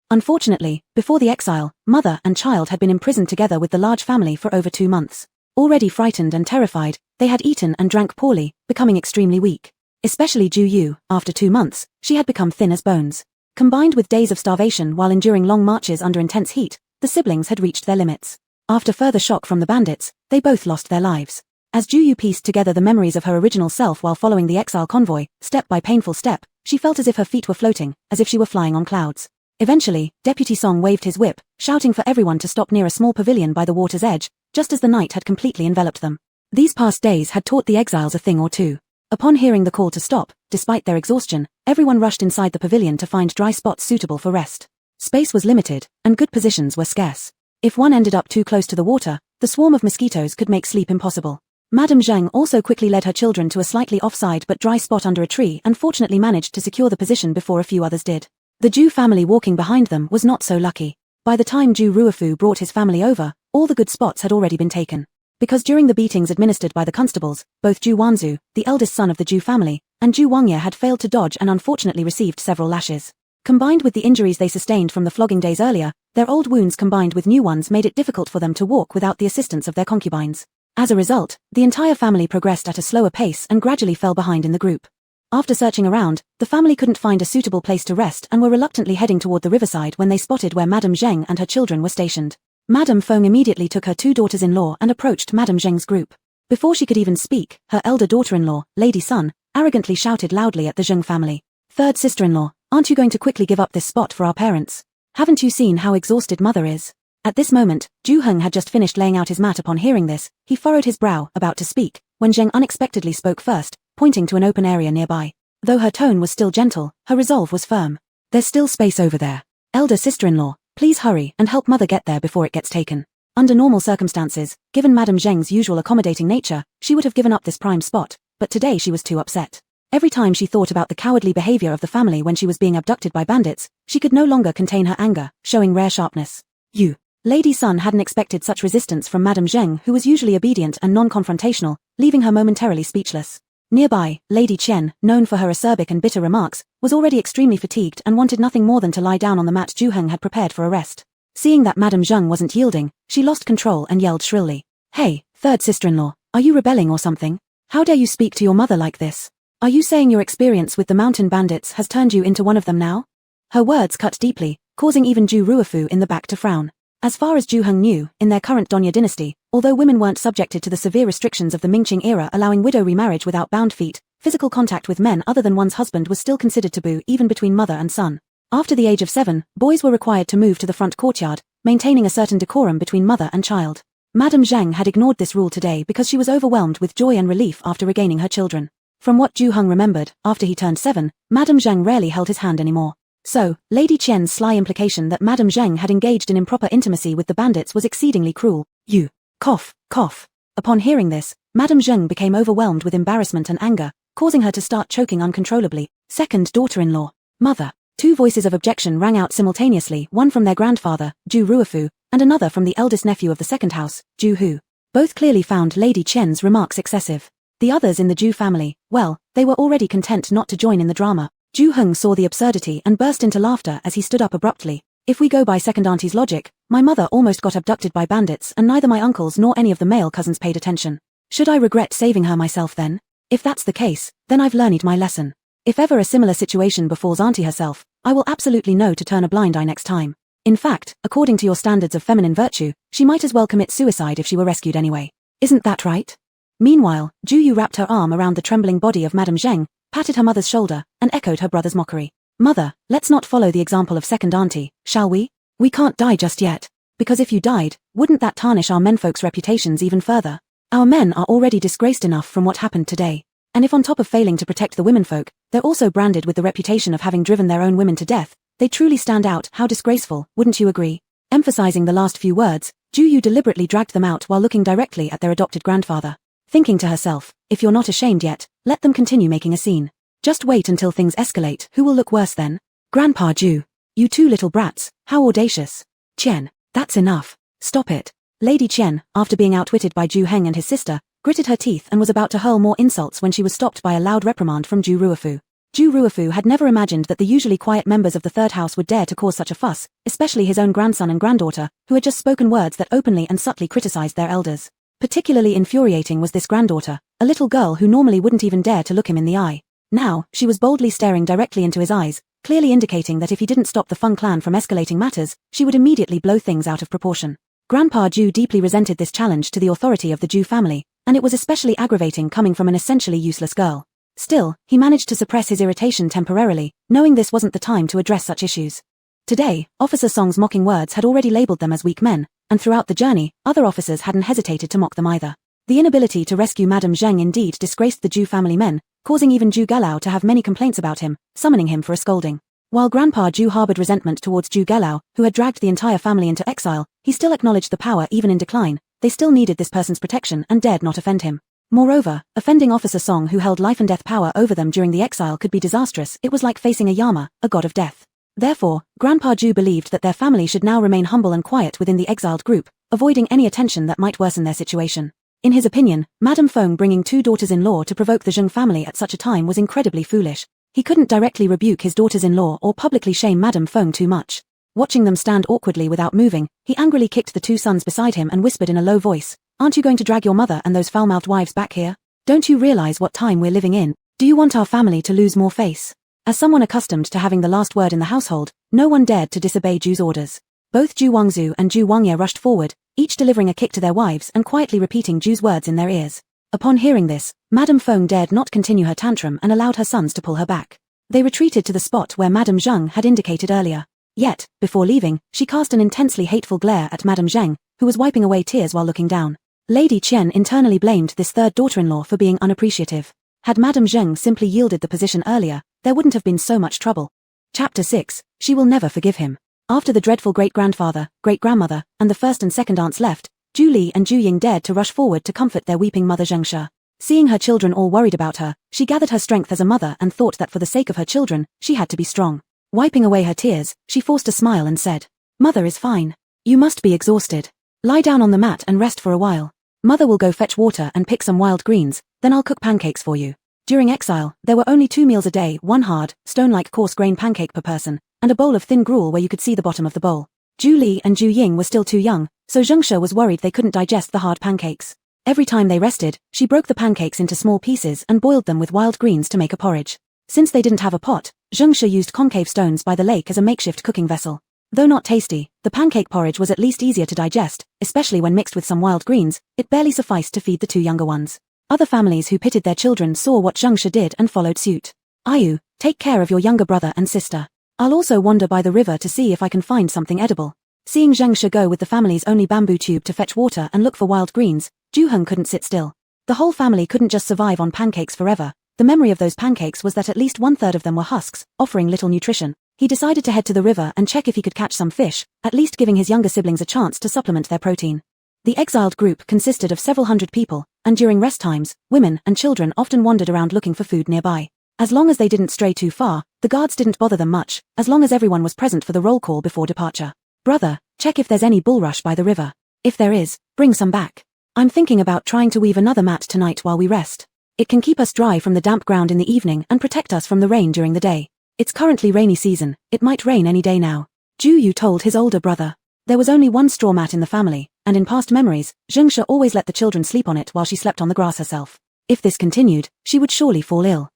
Unfortunately, before the exile, mother and child had been imprisoned together with the large family for over 2 months. Already frightened and terrified, they had eaten and drank poorly, becoming extremely weak. Especially Ju Yu, after 2 months, she had become thin as bones. Combined with days of starvation while enduring long marches under intense heat, the siblings had reached their limits. After further shock from the bandits, they both lost their lives. As Ju Yu pieced together the memories of her original self while following the exile convoy, step by painful step, she felt as if her feet were floating, as if she were flying on clouds. Eventually, Deputy Song waved his whip, shouting for everyone to stop near a small pavilion by the water's edge, just as the night had completely enveloped them. These past days had taught the exiles a thing or two. Upon hearing the call to stop, despite their exhaustion, everyone rushed inside the pavilion to find dry spots suitable for rest. Space was limited, and good positions were scarce. If one ended up too close to the water, the swarm of mosquitoes could make sleep impossible. Madame Zheng also quickly led her children to a slightly offside but dry spot under a tree and fortunately managed to secure the position before a few others did. The Ju family walking behind them was not so lucky. By the time Ju Ruofu brought his family over, all the good spots had already been taken. Because during the beatings administered by the constables, both Ju Wanzu, the eldest son of the Ju family, and Ju Wangye had failed to dodge and unfortunately received several lashes. Combined with the injuries they sustained from the flogging days earlier, their old wounds combined with new ones made it difficult for them to walk without the assistance of their concubines. As a result, the entire family progressed at a slower pace and gradually fell behind in the group. After searching around, the family couldn't find a suitable place to rest and were reluctantly heading toward the riverside when they spotted where Madame Zheng and her children were stationed. Madame Feng immediately took her 2 daughters-in-law and approached Madame Zheng's group. Before she could even speak, her elder daughter-in-law, Lady Sun, arrogantly shouted loudly at the Zheng family. "Third sister-in-law, aren't you going to quickly give up this spot for our parents? Haven't you seen how exhausted mother is?" At this moment, Ju Heng had just finished laying out his mat. Upon hearing this, he furrowed his brow, about to speak, when Zheng unexpectedly spoke first, pointing to an open area nearby. Though her tone was still gentle, her resolve was firm. "There's still space over there. Elder sister-in-law, please hurry and help mother get there before it gets taken." Under normal circumstances, given Madame Zheng's usual accommodating nature, she would have given up this prime spot, but today she was too upset. Every time she thought about the cowardly behavior of the family when she was being abducted by bandits, she could no longer contain her anger, showing rare sharpness. "You." Lady Sun hadn't expected such resistance from Madame Zheng, who was usually obedient and non-confrontational, leaving her momentarily speechless. Nearby, Lady Chen, known for her acerbic and bitter remarks, was already extremely fatigued and wanted nothing more than to lie down on the mat Ju Heng had prepared for a rest. Seeing that Madame Zheng wasn't yielding, she lost control and yelled shrilly. "Hey, third sister-in-law, are you rebelling or something? How dare you speak to your mother like this? Are you saying your experience with the mountain bandits has turned you into one of them now?" Her words cut deeply, causing even Ju Ruofu in the back to frown. As far as Ju Heng knew, in their current Donya dynasty, although women weren't subjected to the severe restrictions of the Mingqing era allowing widow remarriage without bound feet, physical contact with men other than one's husband was still considered taboo even between mother and son. After the age of 7, boys were required to move to the front courtyard, maintaining a certain decorum between mother and child. Madame Zheng had ignored this rule today because she was overwhelmed with joy and relief after regaining her children. From what Ju Heng remembered, after he turned 7, Madame Zheng rarely held his hand anymore. So, Lady Qian's sly implication that Madame Zheng had engaged in improper intimacy with the bandits was exceedingly cruel. "You." Cough, cough. Upon hearing this, Madame Zheng became overwhelmed with embarrassment and anger, causing her to start choking uncontrollably. "Second daughter-in-law. Mother." 2 voices of objection rang out simultaneously, one from their grandfather, Ju Ruofu, and another from the eldest nephew of the second house, Ju Hu. Both clearly found Lady Qian's remarks excessive. The others in the Ju family, well, they were already content not to join in the drama. Ju Heng saw the absurdity and burst into laughter as he stood up abruptly. "If we go by second auntie's logic, my mother almost got abducted by bandits and neither my uncles nor any of the male cousins paid attention. Should I regret saving her myself then? If that's the case, then I've learned my lesson. If ever a similar situation befalls auntie herself, I will absolutely know to turn a blind eye next time. In fact, according to your standards of feminine virtue, she might as well commit suicide if she were rescued anyway. Isn't that right?" Meanwhile, Ju Yu wrapped her arm around the trembling body of Madame Zheng, patted her mother's shoulder, and echoed her brother's mockery. "Mother, let's not follow the example of second auntie, shall we? We can't die just yet. Because if you died, wouldn't that tarnish our menfolk's reputations even further? Our men are already disgraced enough from what happened today. And if on top of failing to protect the womenfolk, they're also branded with the reputation of having driven their own women to death, they truly stand out. How disgraceful, wouldn't you agree?" Emphasizing the last few words, Ju Yu deliberately dragged them out while looking directly at their adopted grandfather. Thinking to herself, if you're not ashamed yet, let them continue making a scene. Just wait until things escalate, who will look worse then? "Grandpa Ju. You 2 little brats, how audacious. Qian, that's enough. Stop it. Lady Qian, after being outwitted by Zhu Heng and his sister, gritted her teeth and was about to hurl more insults when she was stopped by a loud reprimand from Zhu Ruofu. Zhu Ruofu had never imagined that the usually quiet members of the third house would dare to cause such a fuss, especially his own grandson and granddaughter, who had just spoken words that openly and subtly criticized their elders. Particularly infuriating was this granddaughter, a little girl who normally wouldn't even dare to look him in the eye. Now, she was boldly staring directly into his eyes, clearly indicating that if he didn't stop the Feng clan from escalating matters, she would immediately blow things out of proportion. Grandpa Zhu deeply resented this challenge to the authority of the Zhu family, and it was especially aggravating coming from an essentially useless girl. Still, he managed to suppress his irritation temporarily, knowing this wasn't the time to address such issues. Today, Officer Song's mocking words had already labeled them as weak men, and throughout the journey, other officers hadn't hesitated to mock them either. The inability to rescue Madame Zheng indeed disgraced the Zhu family men, causing even Zhu Galao to have many complaints about him, summoning him for a scolding. While Grandpa Zhu harbored resentment towards Zhu Galao, who had dragged the entire family into exile, he still acknowledged the power even in decline. They still needed this person's protection and dared not offend him. Moreover, offending Officer Song, who held life and death power over them during the exile, could be disastrous. It was like facing a Yama, a god of death. Therefore, Grandpa Zhu believed that their family should now remain humble and quiet within the exiled group, avoiding any attention that might worsen their situation. In his opinion, Madame Feng bringing two daughters-in-law to provoke the Zheng family at such a time was incredibly foolish. He couldn't directly rebuke his daughters-in-law or publicly shame Madame Feng too much. Watching them stand awkwardly without moving, he angrily kicked the two sons beside him and whispered in a low voice, "Aren't you going to drag your mother and those foul-mouthed wives back here? Don't you realize what time we're living in? Do you want our family to lose more face?" As someone accustomed to having the last word in the household, no one dared to disobey Zhu's orders. Both Zhu Wangzu and Zhu Wangye rushed forward, each delivering a kick to their wives and quietly repeating Zhu's words in their ears. Upon hearing this, Madame Feng dared not continue her tantrum and allowed her sons to pull her back. They retreated to the spot where Madame Zheng had indicated earlier. Yet, before leaving, she cast an intensely hateful glare at Madame Zheng, who was wiping away tears while looking down. Lady Qian internally blamed this third daughter-in-law for being unappreciative. Had Madame Zheng simply yielded the position earlier, there wouldn't have been so much trouble. Chapter 6, She Will Never Forgive Him. After the dreadful great-grandfather, great-grandmother, and the first and second aunts left, Zhu Li and Zhu Ying dared to rush forward to comfort their weeping mother Zheng She. Seeing her children all worried about her, she gathered her strength as a mother and thought that for the sake of her children, she had to be strong. Wiping away her tears, she forced a smile and said, "Mother is fine. You must be exhausted. Lie down on the mat and rest for a while. Mother will go fetch water and pick some wild greens, then I'll cook pancakes for you." During exile, there were only 2 meals a day, one hard, stone-like coarse grain pancake per person, and a bowl of thin gruel where you could see the bottom of the bowl. Zhu Li and Zhu Ying were still too young, so Zheng She was worried they couldn't digest the hard pancakes. Every time they rested, she broke the pancakes into small pieces and boiled them with wild greens to make a porridge. Since they didn't have a pot, Zheng She used concave stones by the lake as a makeshift cooking vessel. Though not tasty, the pancake porridge was at least easier to digest, especially when mixed with some wild greens. It barely sufficed to feed the 2 younger ones. Other families who pitied their children saw what Zheng She did and followed suit. "Ayu, take care of your younger brother and sister. I'll also wander by the river to see if I can find something edible." Seeing Zheng She go with the family's only bamboo tube to fetch water and look for wild greens, Zhu Heng couldn't sit still. The whole family couldn't just survive on pancakes forever. The memory of those pancakes was that at least 1/3 of them were husks, offering little nutrition. He decided to head to the river and check if he could catch some fish, at least giving his younger siblings a chance to supplement their protein. The exiled group consisted of several hundred people, and during rest times, women and children often wandered around looking for food nearby. As long as they didn't stray too far, the guards didn't bother them much, as long as everyone was present for the roll call before departure. "Brother, check if there's any bulrush by the river. If there is, bring some back. I'm thinking about trying to weave another mat tonight while we rest. It can keep us dry from the damp ground in the evening and protect us from the rain during the day. It's currently rainy season, it might rain any day now." Zhu Yu told his older brother. There was only one straw mat in the family, and in past memories, Zheng She always let the children sleep on it while she slept on the grass herself. If this continued, she would surely fall ill.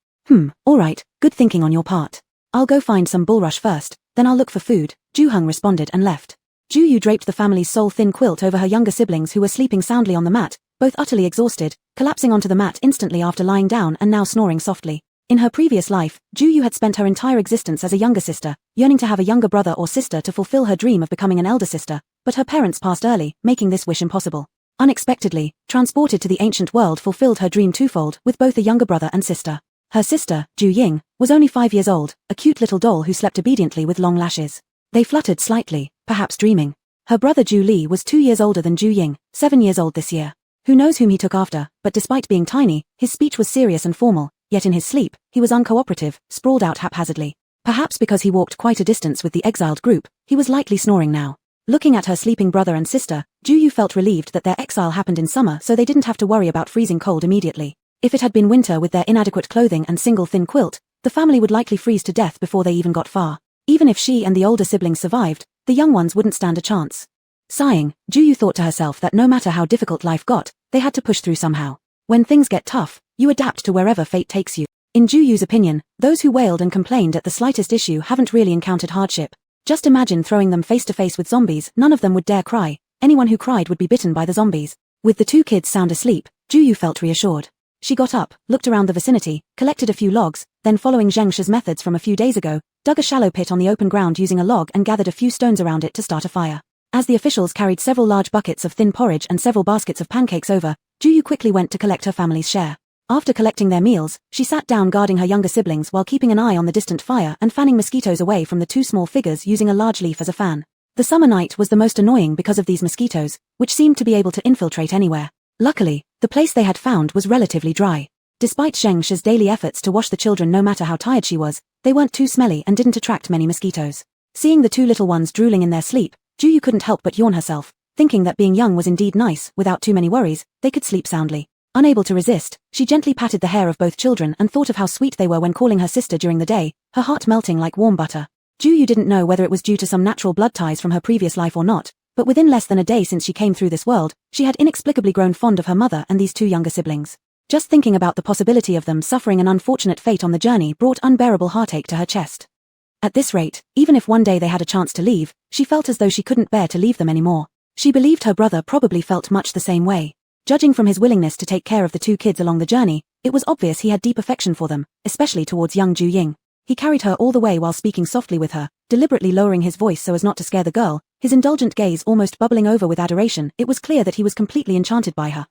Alright, good thinking on your part. I'll go find some bulrush first, then I'll look for food," Zhu Heng responded and left. Zhu Yu draped the family's sole thin quilt over her younger siblings who were sleeping soundly on the mat, both utterly exhausted, collapsing onto the mat instantly after lying down and now snoring softly. In her previous life, Zhu Yu had spent her entire existence as a younger sister, yearning to have a younger brother or sister to fulfill her dream of becoming an elder sister, but her parents passed early, making this wish impossible. Unexpectedly, transported to the ancient world fulfilled her dream twofold with both a younger brother and sister. Her sister, Zhu Ying, was only 5 years old, a cute little doll who slept obediently with long lashes. They fluttered slightly, perhaps dreaming. Her brother Zhu Li was 2 years older than Zhu Ying, 7 years old this year. Who knows whom he took after, but despite being tiny, his speech was serious and formal, yet in his sleep, he was uncooperative, sprawled out haphazardly. Perhaps because he walked quite a distance with the exiled group, he was lightly snoring now. Looking at her sleeping brother and sister, Ju felt relieved that their exile happened in summer so they didn't have to worry about freezing cold immediately. If it had been winter with their inadequate clothing and single thin quilt, the family would likely freeze to death before they even got far. Even if she and the older siblings survived, the young ones wouldn't stand a chance. Sighing, Ju thought to herself that no matter how difficult life got, they had to push through somehow. When things get tough, you adapt to wherever fate takes you. In Ju's opinion, those who wailed and complained at the slightest issue haven't really encountered hardship. Just imagine throwing them face to face with zombies. None of them would dare cry. Anyone who cried would be bitten by the zombies. With the two kids sound asleep, Ju felt reassured. She got up, looked around the vicinity, collected a few logs, then following Zheng She's methods from a few days ago, dug a shallow pit on the open ground using a log and gathered a few stones around it to start a fire. As the officials carried several large buckets of thin porridge and several baskets of pancakes over, Ju quickly went to collect her family's share. After collecting their meals, she sat down guarding her younger siblings while keeping an eye on the distant fire and fanning mosquitoes away from the two small figures using a large leaf as a fan. The summer night was the most annoying because of these mosquitoes, which seemed to be able to infiltrate anywhere. Luckily, the place they had found was relatively dry. Despite Zheng She's daily efforts to wash the children no matter how tired she was, they weren't too smelly and didn't attract many mosquitoes. Seeing the two little ones drooling in their sleep, Ju couldn't help but yawn herself, thinking that being young was indeed nice. Without too many worries, they could sleep soundly. Unable to resist, she gently patted the hair of both children and thought of how sweet they were when calling her sister during the day, her heart melting like warm butter. Ju didn't know whether it was due to some natural blood ties from her previous life or not, but within less than a day since she came through this world, she had inexplicably grown fond of her mother and these two younger siblings. Just thinking about the possibility of them suffering an unfortunate fate on the journey brought unbearable heartache to her chest. At this rate, even if one day they had a chance to leave, she felt as though she couldn't bear to leave them anymore. She believed her brother probably felt much the same way. Judging from his willingness to take care of the two kids along the journey, it was obvious he had deep affection for them, especially towards young Ju Ying. He carried her all the way while speaking softly with her, deliberately lowering his voice so as not to scare the girl, his indulgent gaze almost bubbling over with adoration. It was clear that he was completely enchanted by her.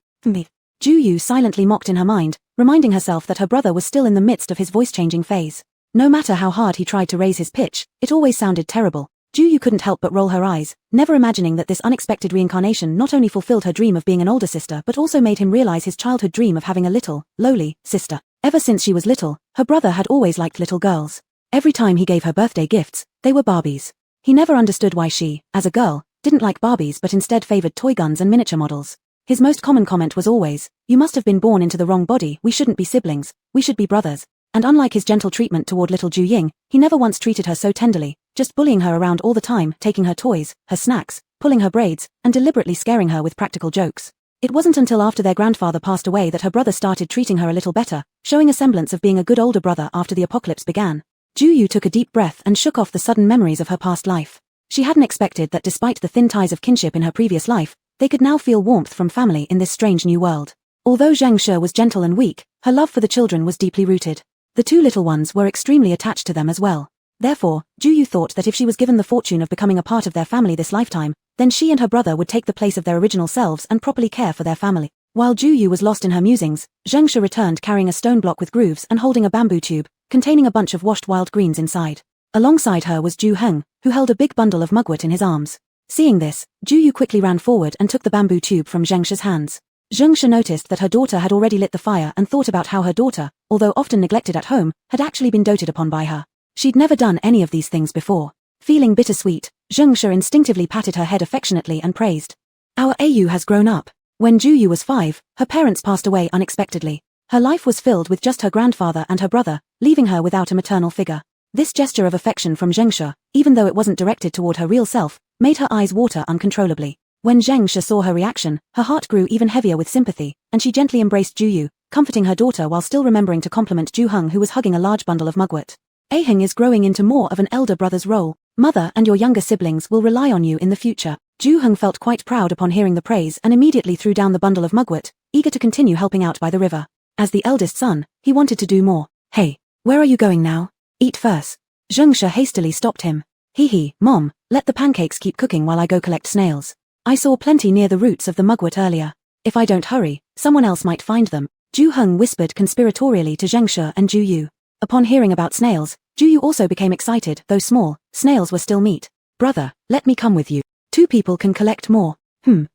Ju silently mocked in her mind, reminding herself that her brother was still in the midst of his voice-changing phase. No matter how hard he tried to raise his pitch, it always sounded terrible. Ju couldn't help but roll her eyes, never imagining that this unexpected reincarnation not only fulfilled her dream of being an older sister but also made him realize his childhood dream of having a little, lowly, sister. Ever since she was little, her brother had always liked little girls. Every time he gave her birthday gifts, they were Barbies. He never understood why she, as a girl, didn't like Barbies but instead favored toy guns and miniature models. His most common comment was always, "You must have been born into the wrong body, we shouldn't be siblings, we should be brothers." And unlike his gentle treatment toward little Ju Ying, he never once treated her so tenderly, just bullying her around all the time, taking her toys, her snacks, pulling her braids, and deliberately scaring her with practical jokes. It wasn't until after their grandfather passed away that her brother started treating her a little better, showing a semblance of being a good older brother after the apocalypse began. Ju took a deep breath and shook off the sudden memories of her past life. She hadn't expected that despite the thin ties of kinship in her previous life, they could now feel warmth from family in this strange new world. Although Zheng She was gentle and weak, her love for the children was deeply rooted. The two little ones were extremely attached to them as well. Therefore, Ju thought that if she was given the fortune of becoming a part of their family this lifetime, then she and her brother would take the place of their original selves and properly care for their family. While Ju was lost in her musings, Zheng She returned carrying a stone block with grooves and holding a bamboo tube, containing a bunch of washed wild greens inside. Alongside her was Ju Heng, who held a big bundle of mugwort in his arms. Seeing this, Ju quickly ran forward and took the bamboo tube from Zheng She's hands. Zheng She noticed that her daughter had already lit the fire and thought about how her daughter, although often neglected at home, had actually been doted upon by her. She'd never done any of these things before. Feeling bittersweet, Zheng She instinctively patted her head affectionately and praised. "Our Au has grown up." When Ju was 5, her parents passed away unexpectedly. Her life was filled with just her grandfather and her brother, leaving her without a maternal figure. This gesture of affection from Zheng She, even though it wasn't directed toward her real self, made her eyes water uncontrollably. When Zheng She saw her reaction, her heart grew even heavier with sympathy, and she gently embraced Ju, comforting her daughter while still remembering to compliment Ju Heng, who was hugging a large bundle of mugwort. Aheng is growing into more of an elder brother's role. Mother and your younger siblings will rely on you in the future. Ju Heng felt quite proud upon hearing the praise and immediately threw down the bundle of mugwort, eager to continue helping out by the river. As the eldest son, he wanted to do more. "Hey, where are you going now? Eat first." Zheng She hastily stopped him. "Hee, Mom, let the pancakes keep cooking while I go collect snails. I saw plenty near the roots of the mugwort earlier. If I don't hurry, someone else might find them." Ju Heng whispered conspiratorially to Zheng She and Ju. Upon hearing about snails, Ju also became excited. Though small, snails were still meat. "Brother, let me come with you. 2 people can collect more."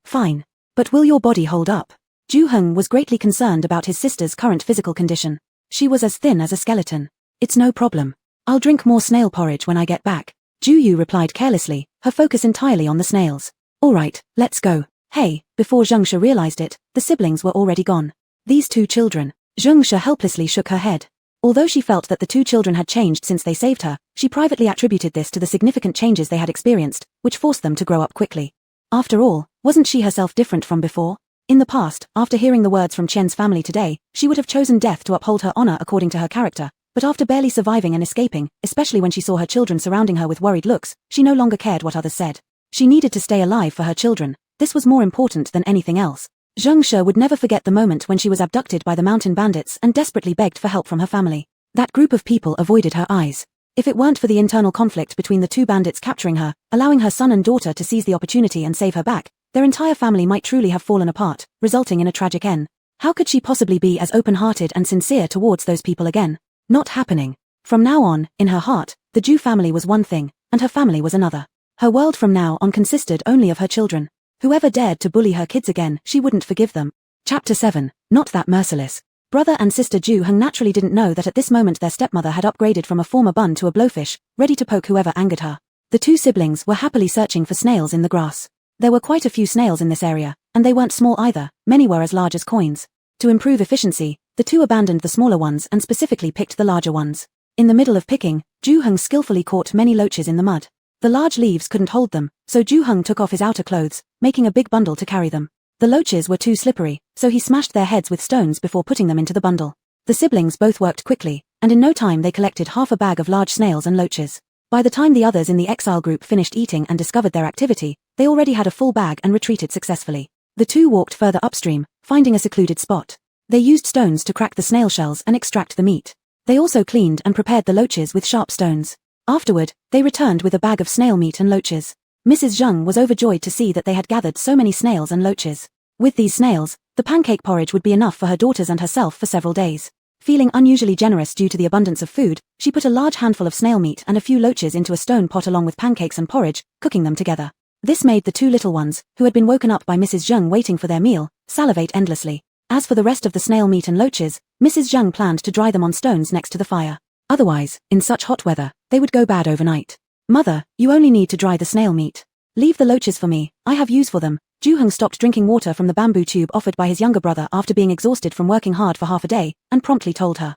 Fine. But will your body hold up?" Ju Heng was greatly concerned about his sister's current physical condition. She was as thin as a skeleton. "It's no problem. I'll drink more snail porridge when I get back." Ju Yu replied carelessly, her focus entirely on the snails. Alright, let's go. Hey, before Zhengsha realized it, the siblings were already gone. These two children. Zhengsha helplessly shook her head. Although she felt that the two children had changed since they saved her, she privately attributed this to the significant changes they had experienced, which forced them to grow up quickly. After all, wasn't she herself different from before? In the past, after hearing the words from Qian's family today, she would have chosen death to uphold her honor according to her character, but after barely surviving and escaping, especially when she saw her children surrounding her with worried looks, she no longer cared what others said. She needed to stay alive for her children. This was more important than anything else. Zhengsha would never forget the moment when she was abducted by the mountain bandits and desperately begged for help from her family. That group of people avoided her eyes. If it weren't for the internal conflict between the two bandits capturing her, allowing her son and daughter to seize the opportunity and save her back, their entire family might truly have fallen apart, resulting in a tragic end. How could she possibly be as open-hearted and sincere towards those people again? Not happening. From now on, in her heart, the Ju family was one thing, and her family was another. Her world from now on consisted only of her children. Whoever dared to bully her kids again, she wouldn't forgive them. Chapter 7. Not that merciless. Brother and sister Ju Heng naturally didn't know that at this moment their stepmother had upgraded from a former bun to a blowfish, ready to poke whoever angered her. The two siblings were happily searching for snails in the grass. There were quite a few snails in this area, and they weren't small either, many were as large as coins. To improve efficiency, the two abandoned the smaller ones and specifically picked the larger ones. In the middle of picking, Ju Heng skillfully caught many loaches in the mud. The large leaves couldn't hold them, so Ju Heng took off his outer clothes, making a big bundle to carry them. The loaches were too slippery, so he smashed their heads with stones before putting them into the bundle. The siblings both worked quickly, and in no time they collected half a bag of large snails and loaches. By the time the others in the exile group finished eating and discovered their activity, they already had a full bag and retreated successfully. The two walked further upstream, finding a secluded spot. They used stones to crack the snail shells and extract the meat. They also cleaned and prepared the loaches with sharp stones. Afterward, they returned with a bag of snail meat and loaches. Mrs. Zheng was overjoyed to see that they had gathered so many snails and loaches. With these snails, the pancake porridge would be enough for her daughters and herself for several days. Feeling unusually generous due to the abundance of food, she put a large handful of snail meat and a few loaches into a stone pot along with pancakes and porridge, cooking them together. This made the two little ones, who had been woken up by Mrs. Zheng waiting for their meal, salivate endlessly. As for the rest of the snail meat and loaches, Mrs. Zheng planned to dry them on stones next to the fire. Otherwise, in such hot weather, they would go bad overnight. Mother, you only need to dry the snail meat. Leave the loaches for me, I have use for them. Ju Heng stopped drinking water from the bamboo tube offered by his younger brother after being exhausted from working hard for half a day, and promptly told her.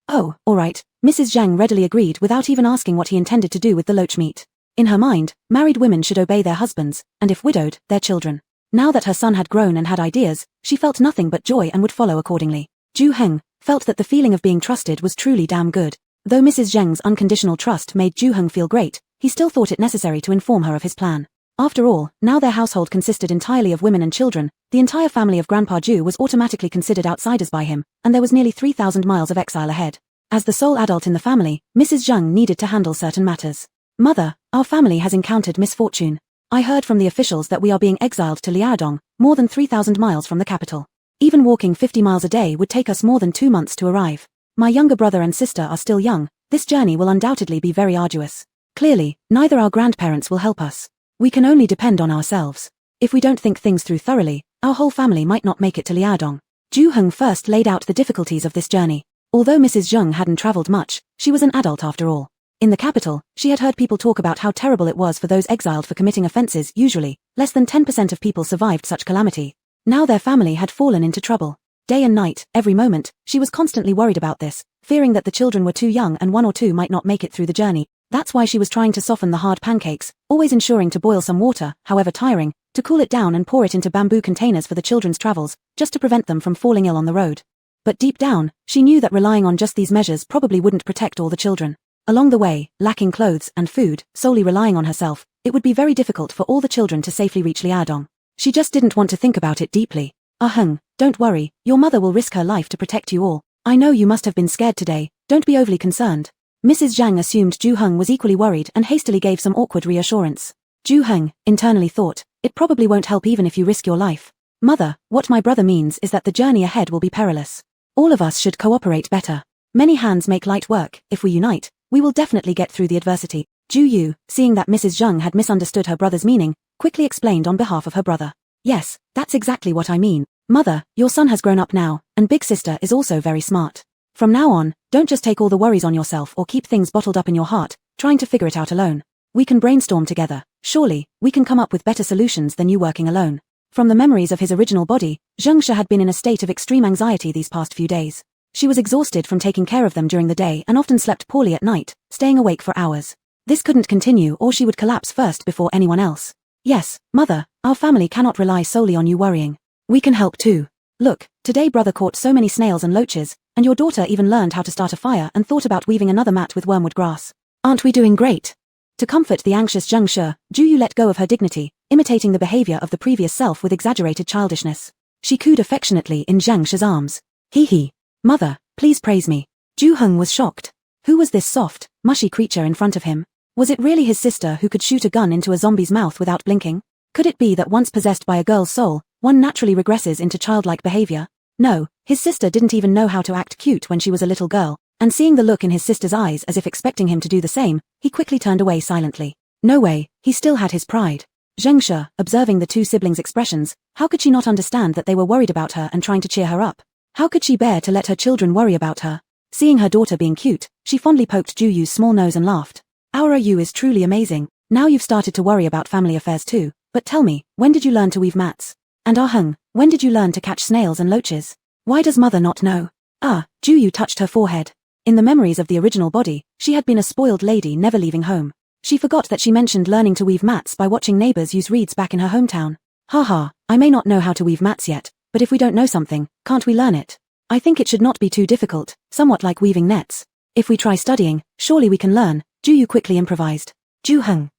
Oh, alright, Mrs. Zhang readily agreed without even asking what he intended to do with the loach meat. In her mind, married women should obey their husbands, and if widowed, their children. Now that her son had grown and had ideas, she felt nothing but joy and would follow accordingly. Ju Heng felt that the feeling of being trusted was truly damn good. Though Mrs. Zheng's unconditional trust made Ju Heng feel great, he still thought it necessary to inform her of his plan. After all, now their household consisted entirely of women and children, the entire family of Grandpa Ju was automatically considered outsiders by him, and there was nearly 3,000 miles of exile ahead. As the sole adult in the family, Mrs. Zheng needed to handle certain matters. Mother, our family has encountered misfortune. I heard from the officials that we are being exiled to Liaodong, more than 3,000 miles from the capital. Even walking 50 miles a day would take us more than 2 months to arrive. My younger brother and sister are still young, this journey will undoubtedly be very arduous. Clearly, neither our grandparents will help us. We can only depend on ourselves. If we don't think things through thoroughly, our whole family might not make it to Liaodong. Ju Heng first laid out the difficulties of this journey. Although Mrs. Zheng hadn't traveled much, she was an adult after all. In the capital, she had heard people talk about how terrible it was for those exiled for committing offenses. Usually, less than 10% of people survived such calamity. Now their family had fallen into trouble. Day and night, every moment, she was constantly worried about this, fearing that the children were too young and one or two might not make it through the journey. That's why she was trying to soften the hard pancakes, always ensuring to boil some water, however tiring, to cool it down and pour it into bamboo containers for the children's travels, just to prevent them from falling ill on the road. But deep down, she knew that relying on just these measures probably wouldn't protect all the children. Along the way, lacking clothes and food, solely relying on herself, it would be very difficult for all the children to safely reach Liaodong. She just didn't want to think about it deeply. Heng, don't worry, your mother will risk her life to protect you all. I know you must have been scared today, don't be overly concerned. Mrs. Zhang assumed Ju Heng was equally worried and hastily gave some awkward reassurance. Ju Heng internally thought, it probably won't help even if you risk your life. Mother, what my brother means is that the journey ahead will be perilous. All of us should cooperate better. Many hands make light work. If we unite, we will definitely get through the adversity. Ju Yu, seeing that Mrs. Zheng had misunderstood her brother's meaning, quickly explained on behalf of her brother. Yes, that's exactly what I mean. Mother, your son has grown up now, and big sister is also very smart. From now on, don't just take all the worries on yourself or keep things bottled up in your heart, trying to figure it out alone. We can brainstorm together. Surely, we can come up with better solutions than you working alone. From the memories of his original body, Zhengsha had been in a state of extreme anxiety these past few days. She was exhausted from taking care of them during the day and often slept poorly at night, staying awake for hours. This couldn't continue or she would collapse first before anyone else. Yes, mother, our family cannot rely solely on you worrying. We can help too. Look, today brother caught so many snails and loaches, and your daughter even learned how to start a fire and thought about weaving another mat with wormwood grass. Aren't we doing great? To comfort the anxious Zhengsha, Juyu let go of her dignity, imitating the behavior of the previous self with exaggerated childishness. She cooed affectionately in Zhengsha's arms. Hee. Mother, please praise me. Ju Heng was shocked. Who was this soft, mushy creature in front of him? Was it really his sister who could shoot a gun into a zombie's mouth without blinking? Could it be that once possessed by a girl's soul, one naturally regresses into childlike behavior? No, his sister didn't even know how to act cute when she was a little girl, and seeing the look in his sister's eyes as if expecting him to do the same, he quickly turned away silently. No way, he still had his pride. Zhengsha, observing the two siblings' expressions, how could she not understand that they were worried about her and trying to cheer her up? How could she bear to let her children worry about her? Seeing her daughter being cute, she fondly poked Juyu's small nose and laughed. Our Yu is truly amazing. Now you've started to worry about family affairs too, but tell me, when did you learn to weave mats? And Heng, when did you learn to catch snails and loaches? Why does mother not know? Juyu touched her forehead. In the memories of the original body, she had been a spoiled lady never leaving home. She forgot that she mentioned learning to weave mats by watching neighbors use reeds back in her hometown. I may not know how to weave mats yet, but if we don't know something, can't we learn it? I think it should not be too difficult, somewhat like weaving nets. If we try studying, surely we can learn, Juyu quickly improvised. Ju Heng.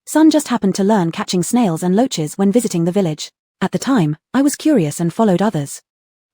Son just happened to learn catching snails and loaches when visiting the village. At the time, I was curious and followed others.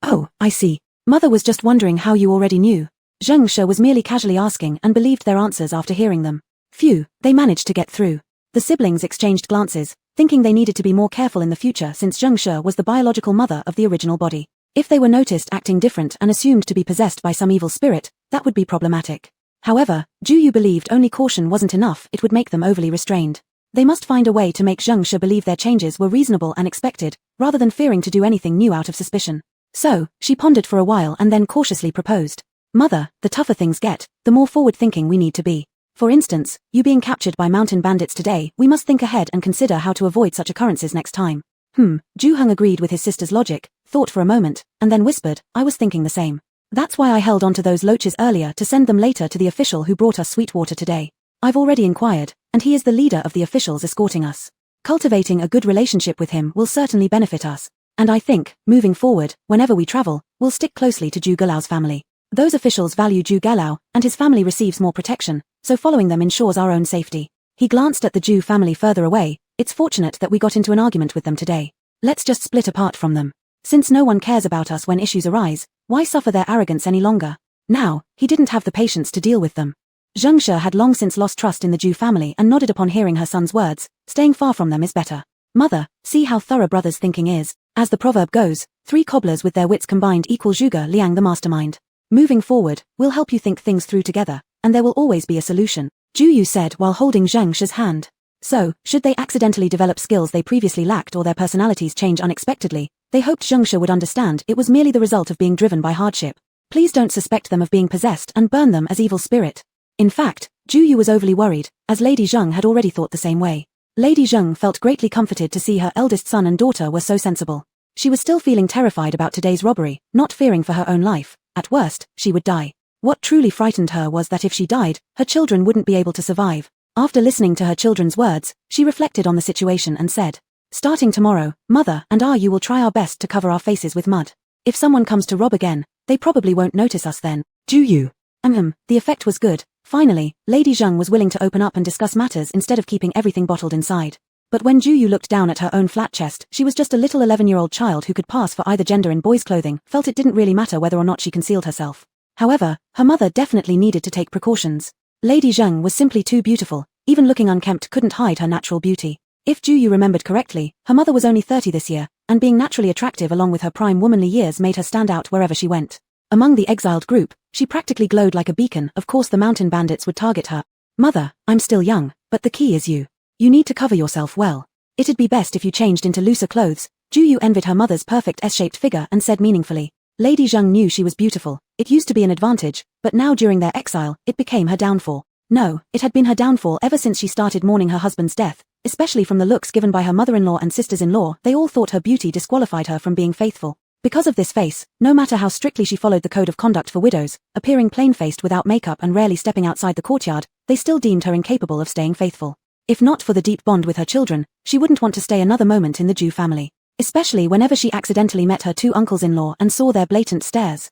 Oh, I see. Mother was just wondering how you already knew. Zhengsha was merely casually asking and believed their answers after hearing them. Phew, they managed to get through. The siblings exchanged glances, thinking they needed to be more careful in the future since Zhengsha was the biological mother of the original body. If they were noticed acting different and assumed to be possessed by some evil spirit, that would be problematic. However, Juyu believed only caution wasn't enough, it would make them overly restrained. They must find a way to make Zhengsha believe their changes were reasonable and expected, rather than fearing to do anything new out of suspicion. So, she pondered for a while and then cautiously proposed. Mother, the tougher things get, the more forward-thinking we need to be. For instance, you being captured by mountain bandits today, we must think ahead and consider how to avoid such occurrences next time. Ju Heng agreed with his sister's logic, thought for a moment, and then whispered, I was thinking the same. That's why I held on to those loaches earlier to send them later to the official who brought us sweet water today. I've already inquired, and he is the leader of the officials escorting us. Cultivating a good relationship with him will certainly benefit us. And I think, moving forward, whenever we travel, we'll stick closely to Ju Galau's family. Those officials value Ju Galau, and his family receives more protection, so following them ensures our own safety. He glanced at the Ju family further away. It's fortunate that we got into an argument with them today. Let's just split apart from them. Since no one cares about us when issues arise, why suffer their arrogance any longer? Now, he didn't have the patience to deal with them. Zhengsha had long since lost trust in the Ju family and nodded upon hearing her son's words, staying far from them is better. Mother, see how thorough brother's thinking is. As the proverb goes, 3 cobblers with their wits combined equal Zhuge Liang the mastermind. Moving forward, we'll help you think things through together, and there will always be a solution, Juyu said while holding Zhengsha's hand. So, should they accidentally develop skills they previously lacked or their personalities change unexpectedly, they hoped Zhengsha would understand it was merely the result of being driven by hardship. Please don't suspect them of being possessed and burn them as evil spirit. In fact, Juyu was overly worried, as Lady Zheng had already thought the same way. Lady Zheng felt greatly comforted to see her eldest son and daughter were so sensible. She was still feeling terrified about today's robbery, not fearing for her own life. At worst, she would die. What truly frightened her was that if she died, her children wouldn't be able to survive. After listening to her children's words, she reflected on the situation and said, starting tomorrow, Mother and you will try our best to cover our faces with mud. If someone comes to rob again, they probably won't notice us then. Juyu. The effect was good. Finally, Lady Zheng was willing to open up and discuss matters instead of keeping everything bottled inside. But when Juyu looked down at her own flat chest, she was just a little 11-year-old child who could pass for either gender in boys' clothing, felt it didn't really matter whether or not she concealed herself. However, her mother definitely needed to take precautions. Lady Zheng was simply too beautiful, even looking unkempt couldn't hide her natural beauty. If Juyu remembered correctly, her mother was only 30 this year, and being naturally attractive along with her prime womanly years made her stand out wherever she went. Among the exiled group, she practically glowed like a beacon. Of course the mountain bandits would target her. Mother, I'm still young, but the key is you. You need to cover yourself well. It'd be best if you changed into looser clothes. Juyu envied her mother's perfect S-shaped figure and said meaningfully. Lady Zheng knew she was beautiful. It used to be an advantage, but now during their exile, it became her downfall. No, it had been her downfall ever since she started mourning her husband's death, especially from the looks given by her mother-in-law and sisters-in-law. They all thought her beauty disqualified her from being faithful. Because of this face, no matter how strictly she followed the code of conduct for widows, appearing plain-faced without makeup and rarely stepping outside the courtyard, they still deemed her incapable of staying faithful. If not for the deep bond with her children, she wouldn't want to stay another moment in the Jew family. Especially whenever she accidentally met her two uncles-in-law and saw their blatant stares.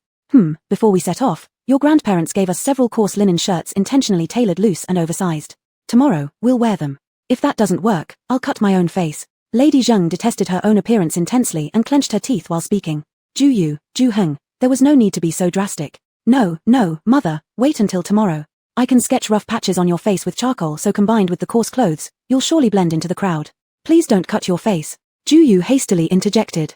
Before we set off, your grandparents gave us several coarse linen shirts intentionally tailored loose and oversized. Tomorrow, we'll wear them. If that doesn't work, I'll cut my own face. Lady Zheng detested her own appearance intensely and clenched her teeth while speaking. Ju Heng, there was no need to be so drastic. No, mother, wait until tomorrow. I can sketch rough patches on your face with charcoal, so combined with the coarse clothes, you'll surely blend into the crowd. Please don't cut your face. Ju hastily interjected.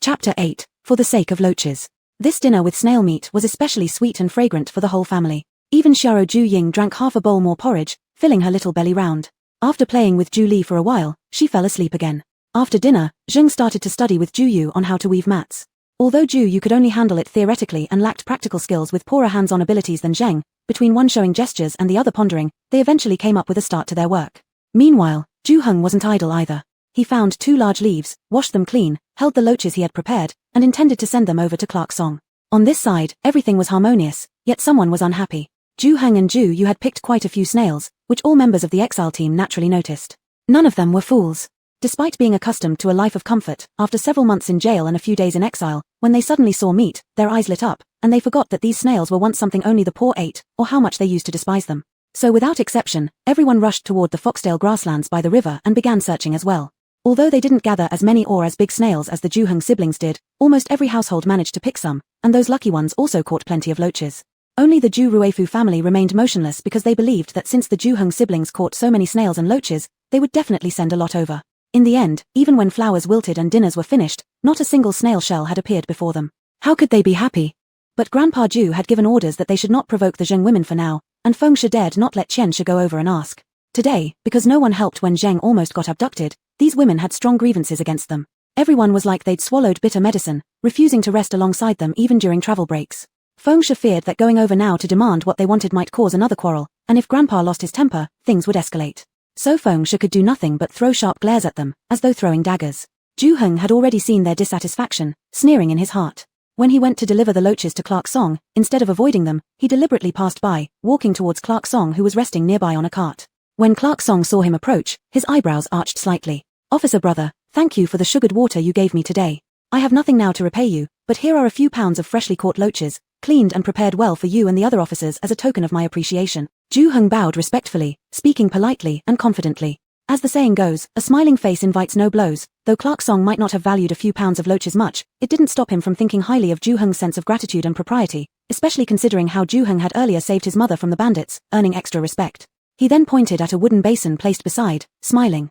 Chapter 8, For the Sake of Loaches. This dinner with snail meat was especially sweet and fragrant for the whole family. Even Xiao Ju Ying drank half a bowl more porridge, filling her little belly round. After playing with Ju Li for a while, she fell asleep again. After dinner, Zheng started to study with Ju Yu on how to weave mats. Although Ju Yu could only handle it theoretically and lacked practical skills with poorer hands-on abilities than Zheng, between one showing gestures and the other pondering, they eventually came up with a start to their work. Meanwhile, Ju Heng wasn't idle either. He found 2 large leaves, washed them clean, held the loaches he had prepared, and intended to send them over to Clark Song. On this side, everything was harmonious, yet someone was unhappy. Ju Heng and Ju Yu had picked quite a few snails, which all members of the exile team naturally noticed. None of them were fools. Despite being accustomed to a life of comfort, after several months in jail and a few days in exile, when they suddenly saw meat, their eyes lit up, and they forgot that these snails were once something only the poor ate, or how much they used to despise them. So without exception, everyone rushed toward the Foxdale grasslands by the river and began searching as well. Although they didn't gather as many or as big snails as the Ju Heng siblings did, almost every household managed to pick some, and those lucky ones also caught plenty of loaches. Only the Ju Ruefu family remained motionless because they believed that since the Ju Heng siblings caught so many snails and loaches, they would definitely send a lot over. In the end, even when flowers wilted and dinners were finished, not a single snail shell had appeared before them. How could they be happy? But Grandpa Ju had given orders that they should not provoke the Zheng women for now, and Feng Shi dared not let Qian Shi go over and ask. Today, because no one helped when Zheng almost got abducted, these women had strong grievances against them. Everyone was like they'd swallowed bitter medicine, refusing to rest alongside them even during travel breaks. Feng Shi feared that going over now to demand what they wanted might cause another quarrel, and if Grandpa lost his temper, things would escalate. So Feng Shi could do nothing but throw sharp glares at them, as though throwing daggers. Ju Heng had already seen their dissatisfaction, sneering in his heart. When he went to deliver the loaches to Clark Song, instead of avoiding them, he deliberately passed by, walking towards Clark Song, who was resting nearby on a cart. When Clark Song saw him approach, his eyebrows arched slightly. "Officer brother, thank you for the sugared water you gave me today. I have nothing now to repay you, but here are a few pounds of freshly caught loaches, cleaned and prepared well for you and the other officers as a token of my appreciation." Ju Heng bowed respectfully, speaking politely and confidently. As the saying goes, a smiling face invites no blows. Though Clark Song might not have valued a few pounds of loaches much, it didn't stop him from thinking highly of Ju Heng's sense of gratitude and propriety, especially considering how Ju Heng had earlier saved his mother from the bandits, earning extra respect. He then pointed at a wooden basin placed beside, smiling.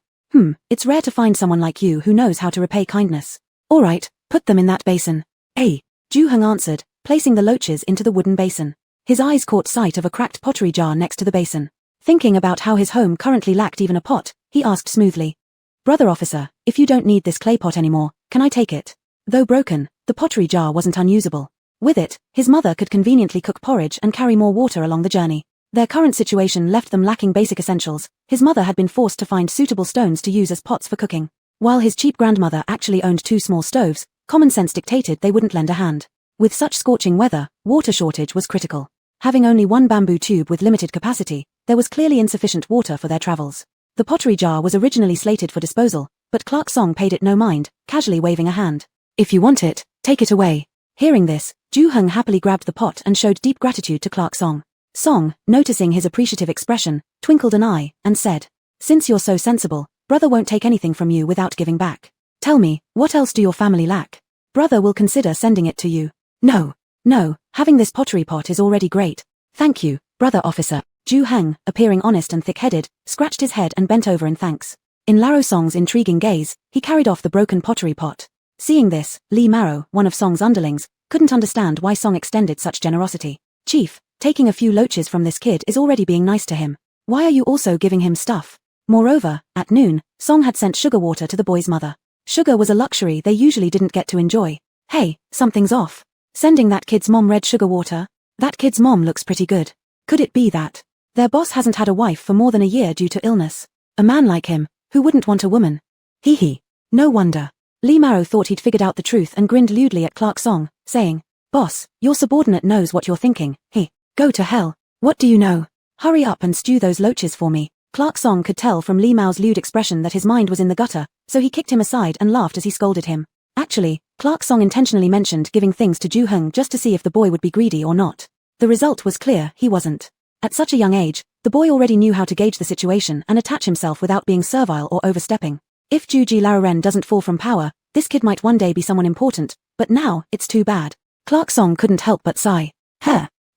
It's rare to find someone like you who knows how to repay kindness. All right, put them in that basin. Ju Heng answered, placing the loaches into the wooden basin. His eyes caught sight of a cracked pottery jar next to the basin. Thinking about how his home currently lacked even a pot, he asked smoothly. "Brother officer, if you don't need this clay pot anymore, can I take it?" Though broken, the pottery jar wasn't unusable. With it, his mother could conveniently cook porridge and carry more water along the journey. Their current situation left them lacking basic essentials. His mother had been forced to find suitable stones to use as pots for cooking. While his cheap grandmother actually owned 2 small stoves, common sense dictated they wouldn't lend a hand. With such scorching weather, water shortage was critical. Having only one bamboo tube with limited capacity, there was clearly insufficient water for their travels. The pottery jar was originally slated for disposal, but Clark Song paid it no mind, casually waving a hand. "If you want it, take it away." Hearing this, Ju Heng happily grabbed the pot and showed deep gratitude to Clark Song. Song, noticing his appreciative expression, twinkled an eye, and said, "Since you're so sensible, brother won't take anything from you without giving back. Tell me, what else do your family lack? Brother will consider sending it to you." No, having this pottery pot is already great. Thank you, brother officer." Ju Heng, appearing honest and thick-headed, scratched his head and bent over in thanks. In Laro Song's intriguing gaze, he carried off the broken pottery pot. Seeing this, Li Maro, one of Song's underlings, couldn't understand why Song extended such generosity. "Chief, taking a few loaches from this kid is already being nice to him. Why are you also giving him stuff?" Moreover, at noon, Song had sent sugar water to the boy's mother. Sugar was a luxury they usually didn't get to enjoy. "Hey, something's off. Sending that kid's mom red sugar water? That kid's mom looks pretty good. Could it be that Their boss hasn't had a wife for more than a year due to illness. A man like him, who wouldn't want a woman? Hee hee. No wonder. Lee Marrow thought he'd figured out the truth and grinned lewdly at Clark Song, saying, "Boss, your subordinate knows what you're thinking. He, go to hell. What do you know? Hurry up and stew those loaches for me." Clark Song could tell from Lee Mao's lewd expression that his mind was in the gutter, so he kicked him aside and laughed as he scolded him. Actually, Clark Song intentionally mentioned giving things to Ju Hung just to see if the boy would be greedy or not. The result was clear, he wasn't. At such a young age, the boy already knew how to gauge the situation and attach himself without being servile or overstepping. If Juji Lauren doesn't fall from power, this kid might one day be someone important, but now, it's too bad. Clark Song couldn't help but sigh.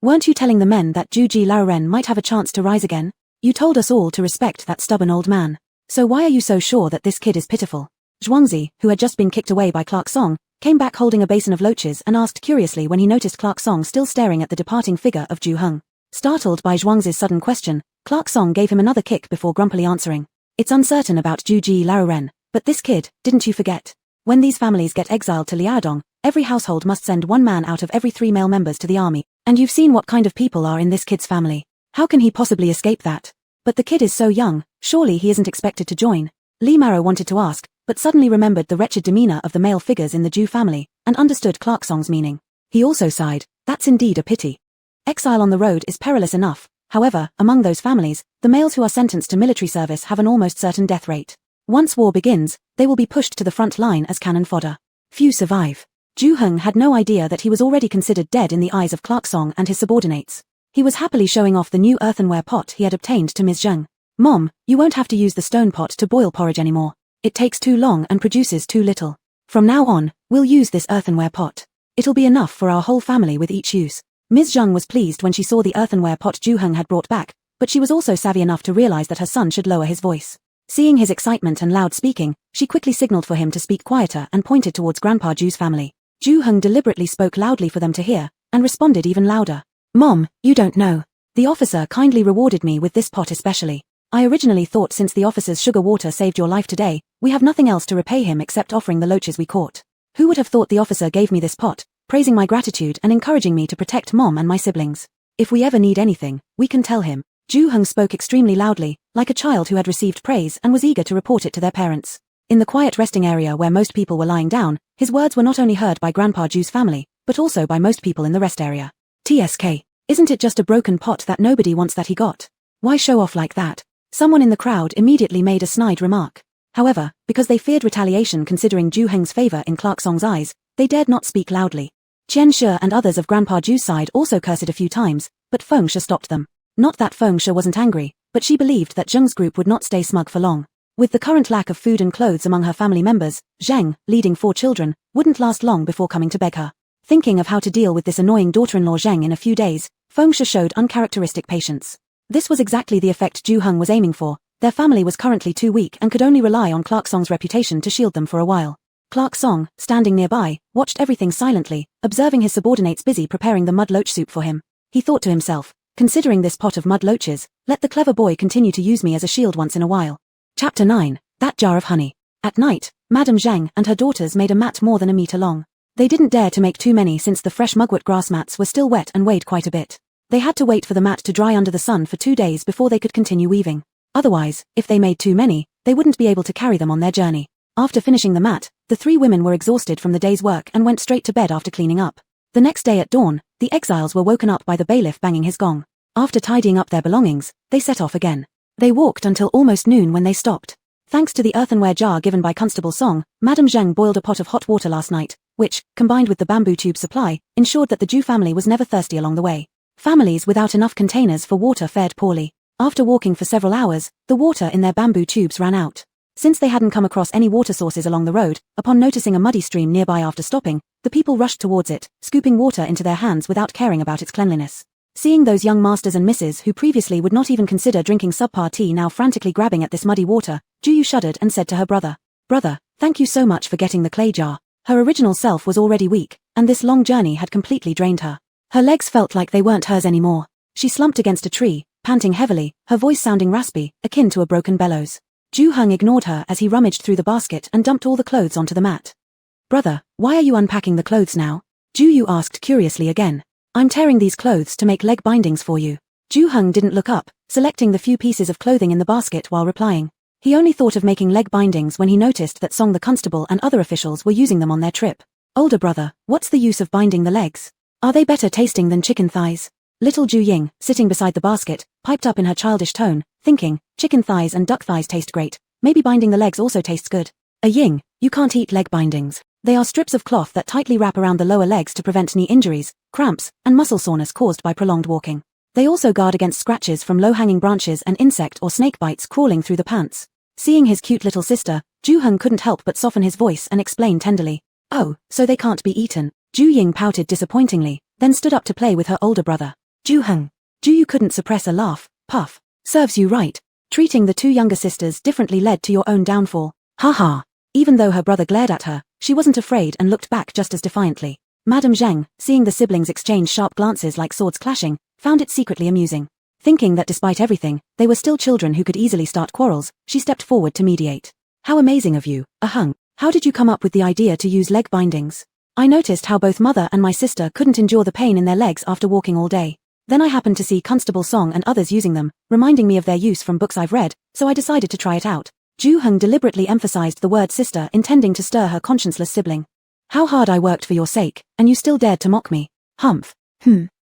Weren't you telling the men that Juji Lauren might have a chance to rise again? You told us all to respect that stubborn old man. So why are you so sure that this kid is pitiful? Zhuangzi, who had just been kicked away by Clark Song, came back holding a basin of loaches and asked curiously when he noticed Clark Song still staring at the departing figure of Ju Hung. Startled by Zhuangzi's sudden question, Clark Song gave him another kick before grumpily answering. It's uncertain about Juji Lauren, but this kid, didn't you forget? When these families get exiled to Liaodong, every household must send one man out of every 3 male members to the army, and you've seen what kind of people are in this kid's family. How can he possibly escape that? But the kid is so young, surely he isn't expected to join. Lee Marrow wanted to ask, but suddenly remembered the wretched demeanor of the male figures in the Ju family, and understood Clark Song's meaning. He also sighed, that's indeed a pity. Exile on the road is perilous enough, however, among those families, the males who are sentenced to military service have an almost certain death rate. Once war begins, they will be pushed to the front line as cannon fodder. Few survive. Ju Hung had no idea that he was already considered dead in the eyes of Clark Song and his subordinates. He was happily showing off the new earthenware pot he had obtained to Ms. Zheng. "Mom, you won't have to use the stone pot to boil porridge anymore. It takes too long and produces too little. From now on, we'll use this earthenware pot. It'll be enough for our whole family with each use." Ms. Zheng was pleased when she saw the earthenware pot Ju Hung had brought back, but she was also savvy enough to realize that her son should lower his voice. Seeing his excitement and loud speaking, she quickly signaled for him to speak quieter and pointed towards Grandpa Ju's family. Ju Hung deliberately spoke loudly for them to hear, and responded even louder. "Mom, you don't know. The officer kindly rewarded me with this pot especially. I originally thought since the officer's sugar water saved your life today, we have nothing else to repay him except offering the loaches we caught. Who would have thought the officer gave me this pot, praising my gratitude and encouraging me to protect Mom and my siblings. If we ever need anything, we can tell him." Ju Hung spoke extremely loudly, like a child who had received praise and was eager to report it to their parents. In the quiet resting area where most people were lying down, his words were not only heard by Grandpa Ju's family, but also by most people in the rest area. "TSK, isn't it just a broken pot that nobody wants that he got? Why show off like that?" Someone in the crowd immediately made a snide remark. However, because they feared retaliation considering Ju Heng's favor in Clark Song's eyes, they dared not speak loudly. Chen Shi and others of Grandpa Ju's side also cursed a few times, but Feng Shi stopped them. Not that Feng Shi wasn't angry, but she believed that Zheng's group would not stay smug for long. With the current lack of food and clothes among her family members, Zheng, leading 4 children, wouldn't last long before coming to beg her. Thinking of how to deal with this annoying daughter-in-law Zheng in a few days, Feng Shi showed uncharacteristic patience. This was exactly the effect Ju Hung was aiming for. Their family was currently too weak and could only rely on Clark Song's reputation to shield them for a while. Clark Song, standing nearby, watched everything silently, observing his subordinates busy preparing the mud loach soup for him. He thought to himself, considering this pot of mud loaches, let the clever boy continue to use me as a shield once in a while. Chapter 9, That Jar of Honey. At night, Madame Zhang and her daughters made a mat more than a meter long. They didn't dare to make too many since the fresh mugwort grass mats were still wet and weighed quite a bit. They had to wait for the mat to dry under the sun for 2 days before they could continue weaving. Otherwise, if they made too many, they wouldn't be able to carry them on their journey. After finishing the mat, the 3 women were exhausted from the day's work and went straight to bed after cleaning up. The next day at dawn, the exiles were woken up by the bailiff banging his gong. After tidying up their belongings, they set off again. They walked until almost noon when they stopped. Thanks to the earthenware jar given by Constable Song, Madame Zheng boiled a pot of hot water last night, which, combined with the bamboo tube supply, ensured that the Ju family was never thirsty along the way. Families without enough containers for water fared poorly. After walking for several hours, the water in their bamboo tubes ran out. Since they hadn't come across any water sources along the road, upon noticing a muddy stream nearby after stopping, the people rushed towards it, scooping water into their hands without caring about its cleanliness. Seeing those young masters and misses who previously would not even consider drinking subpar tea now frantically grabbing at this muddy water, Juyu shuddered and said to her brother, "Brother, thank you so much for getting the clay jar." Her original self was already weak, and this long journey had completely drained her. Her legs felt like they weren't hers anymore. She slumped against a tree, panting heavily, her voice sounding raspy, akin to a broken bellows. Ju Hung ignored her as he rummaged through the basket and dumped all the clothes onto the mat. "Brother, why are you unpacking the clothes now?" Ju Yu asked curiously again. "I'm tearing these clothes to make leg bindings for you." Ju-hung didn't look up, selecting the few pieces of clothing in the basket while replying. He only thought of making leg bindings when he noticed that Song the constable and other officials were using them on their trip. Older brother, what's the use of binding the legs? Are they better tasting than chicken thighs? Little Ju Ying, sitting beside the basket, piped up in her childish tone, thinking, chicken thighs and duck thighs taste great, maybe binding the legs also tastes good. A Ying, you can't eat leg bindings. They are strips of cloth that tightly wrap around the lower legs to prevent knee injuries, cramps, and muscle soreness caused by prolonged walking. They also guard against scratches from low-hanging branches and insect or snake bites crawling through the pants. Seeing his cute little sister, Ju-hung couldn't help but soften his voice and explain tenderly. Oh, so they can't be eaten. Ju Ying pouted disappointingly, then stood up to play with her older brother. Ju-hung. Ju couldn't suppress a laugh. Puff. Serves you right. Treating the two younger sisters differently led to your own downfall. Ha ha. Even though her brother glared at her, she wasn't afraid and looked back just as defiantly. Madame Zheng, seeing the siblings exchange sharp glances like swords clashing, found it secretly amusing. Thinking that despite everything, they were still children who could easily start quarrels, she stepped forward to mediate. How amazing of you, Ahung. How did you come up with the idea to use leg bindings? I noticed how both mother and my sister couldn't endure the pain in their legs after walking all day. Then I happened to see Constable Song and others using them, reminding me of their use from books I've read, so I decided to try it out. Ju-hung deliberately emphasized the word sister, intending to stir her conscienceless sibling. How hard I worked for your sake, and you still dared to mock me. Humph.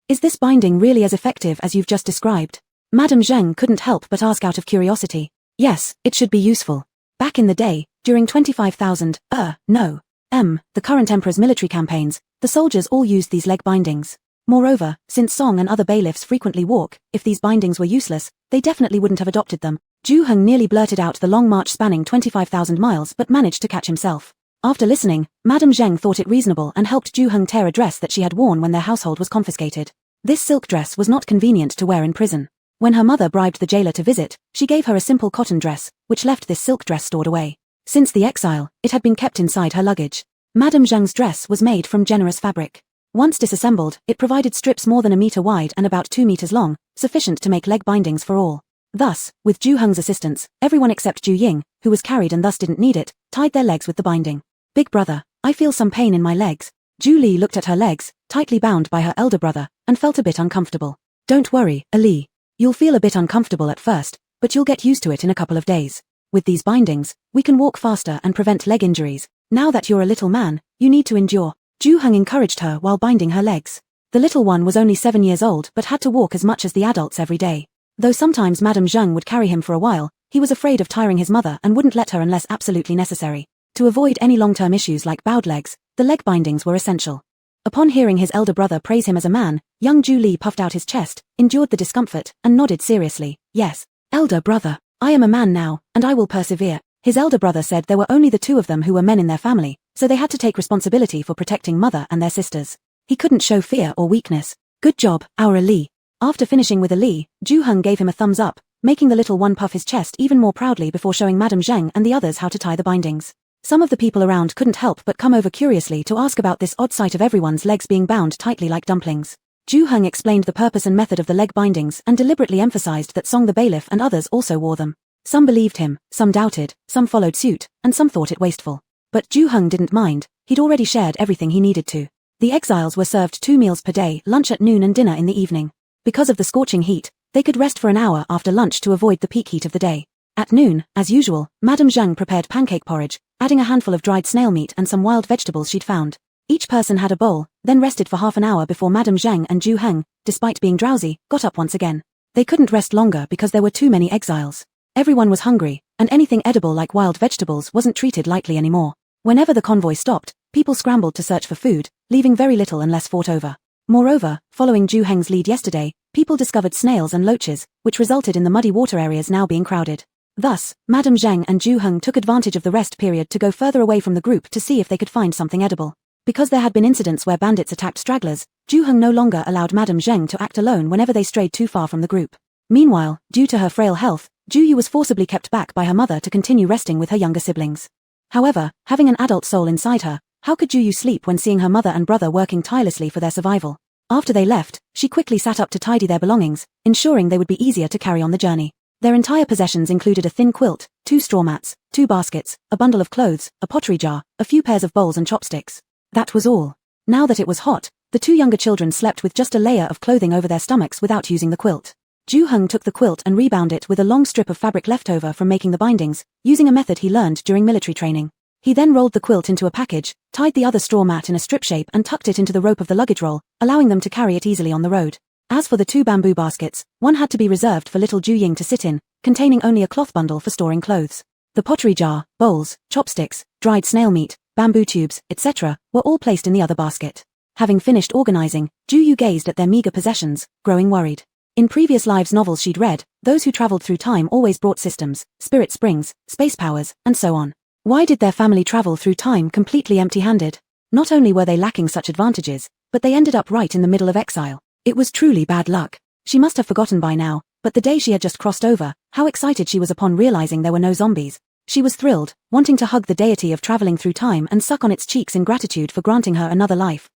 Is this binding really as effective as you've just described? Madame Zheng couldn't help but ask out of curiosity. Yes, it should be useful. Back in the day, during 25,000, the current emperor's military campaigns, the soldiers all used these leg bindings. Moreover, since Song and other bailiffs frequently walk, if these bindings were useless, they definitely wouldn't have adopted them. Ju-hung nearly blurted out the long march spanning 25,000 miles but managed to catch himself. After listening, Madame Zheng thought it reasonable and helped Ju-hung tear a dress that she had worn when their household was confiscated. This silk dress was not convenient to wear in prison. When her mother bribed the jailer to visit, she gave her a simple cotton dress, which left this silk dress stored away. Since the exile, it had been kept inside her luggage. Madame Zheng's dress was made from generous fabric. Once disassembled, it provided strips more than a meter wide and about 2 meters long, sufficient to make leg bindings for all. Thus, with Ju-hung's assistance, everyone except Ju Ying, who was carried and thus didn't need it, tied their legs with the binding. Big brother, I feel some pain in my legs. Ju Li looked at her legs, tightly bound by her elder brother, and felt a bit uncomfortable. Don't worry, Ali. You'll feel a bit uncomfortable at first, but you'll get used to it in a couple of days. With these bindings, we can walk faster and prevent leg injuries. Now that you're a little man, you need to endure. Ju-hung encouraged her while binding her legs. The little one was only 7 years old but had to walk as much as the adults every day. Though sometimes Madame Zheng would carry him for a while, he was afraid of tiring his mother and wouldn't let her unless absolutely necessary. To avoid any long-term issues like bowed legs, the leg bindings were essential. Upon hearing his elder brother praise him as a man, young Ju Li puffed out his chest, endured the discomfort, and nodded seriously. Yes, elder brother, I am a man now, and I will persevere. His elder brother said there were only the two of them who were men in their family, so they had to take responsibility for protecting mother and their sisters. He couldn't show fear or weakness. Good job, our Ali. After finishing with Ali, Ju-hung gave him a thumbs up, making the little one puff his chest even more proudly before showing Madame Zheng and the others how to tie the bindings. Some of the people around couldn't help but come over curiously to ask about this odd sight of everyone's legs being bound tightly like dumplings. Ju-hung explained the purpose and method of the leg bindings and deliberately emphasized that Song the bailiff and others also wore them. Some believed him, some doubted, some followed suit, and some thought it wasteful. But Ju-hung didn't mind. He'd already shared everything he needed to. The exiles were served 2 meals per day, lunch at noon and dinner in the evening. Because of the scorching heat, they could rest for an hour after lunch to avoid the peak heat of the day. At noon, as usual, Madame Zheng prepared pancake porridge, adding a handful of dried snail meat and some wild vegetables she'd found. Each person had a bowl, then rested for half an hour before Madame Zheng and Ju-hung, despite being drowsy, got up once again. They couldn't rest longer because there were too many exiles. Everyone was hungry, and anything edible like wild vegetables wasn't treated lightly anymore. Whenever the convoy stopped, people scrambled to search for food, leaving very little unless fought over. Moreover, following Ju-heng's lead yesterday, people discovered snails and loaches, which resulted in the muddy water areas now being crowded. Thus, Madame Zheng and Ju-hung took advantage of the rest period to go further away from the group to see if they could find something edible. Because there had been incidents where bandits attacked stragglers, Ju-hung no longer allowed Madame Zheng to act alone whenever they strayed too far from the group. Meanwhile, due to her frail health, Ju-yu was forcibly kept back by her mother to continue resting with her younger siblings. However, having an adult soul inside her, how could Ju-yu sleep when seeing her mother and brother working tirelessly for their survival? After they left, she quickly sat up to tidy their belongings, ensuring they would be easier to carry on the journey. Their entire possessions included a thin quilt, 2 straw mats, 2 baskets, a bundle of clothes, a pottery jar, a few pairs of bowls and chopsticks. That was all. Now that it was hot, the 2 younger children slept with just a layer of clothing over their stomachs without using the quilt. Ju Heng took the quilt and rebound it with a long strip of fabric left over from making the bindings, using a method he learned during military training. He then rolled the quilt into a package, tied the other straw mat in a strip shape and tucked it into the rope of the luggage roll, allowing them to carry it easily on the road. As for the 2 bamboo baskets, one had to be reserved for little Ju Ying to sit in, containing only a cloth bundle for storing clothes. The pottery jar, bowls, chopsticks, dried snail meat, bamboo tubes, etc., were all placed in the other basket. Having finished organizing, Ju Yu gazed at their meager possessions, growing worried. In previous lives novels she'd read, those who traveled through time always brought systems, spirit springs, space powers, and so on. Why did their family travel through time completely empty-handed? Not only were they lacking such advantages, but they ended up right in the middle of exile. It was truly bad luck. She must have forgotten by now, but the day she had just crossed over, how excited she was upon realizing there were no zombies. She was thrilled, wanting to hug the deity of traveling through time and suck on its cheeks in gratitude for granting her another life.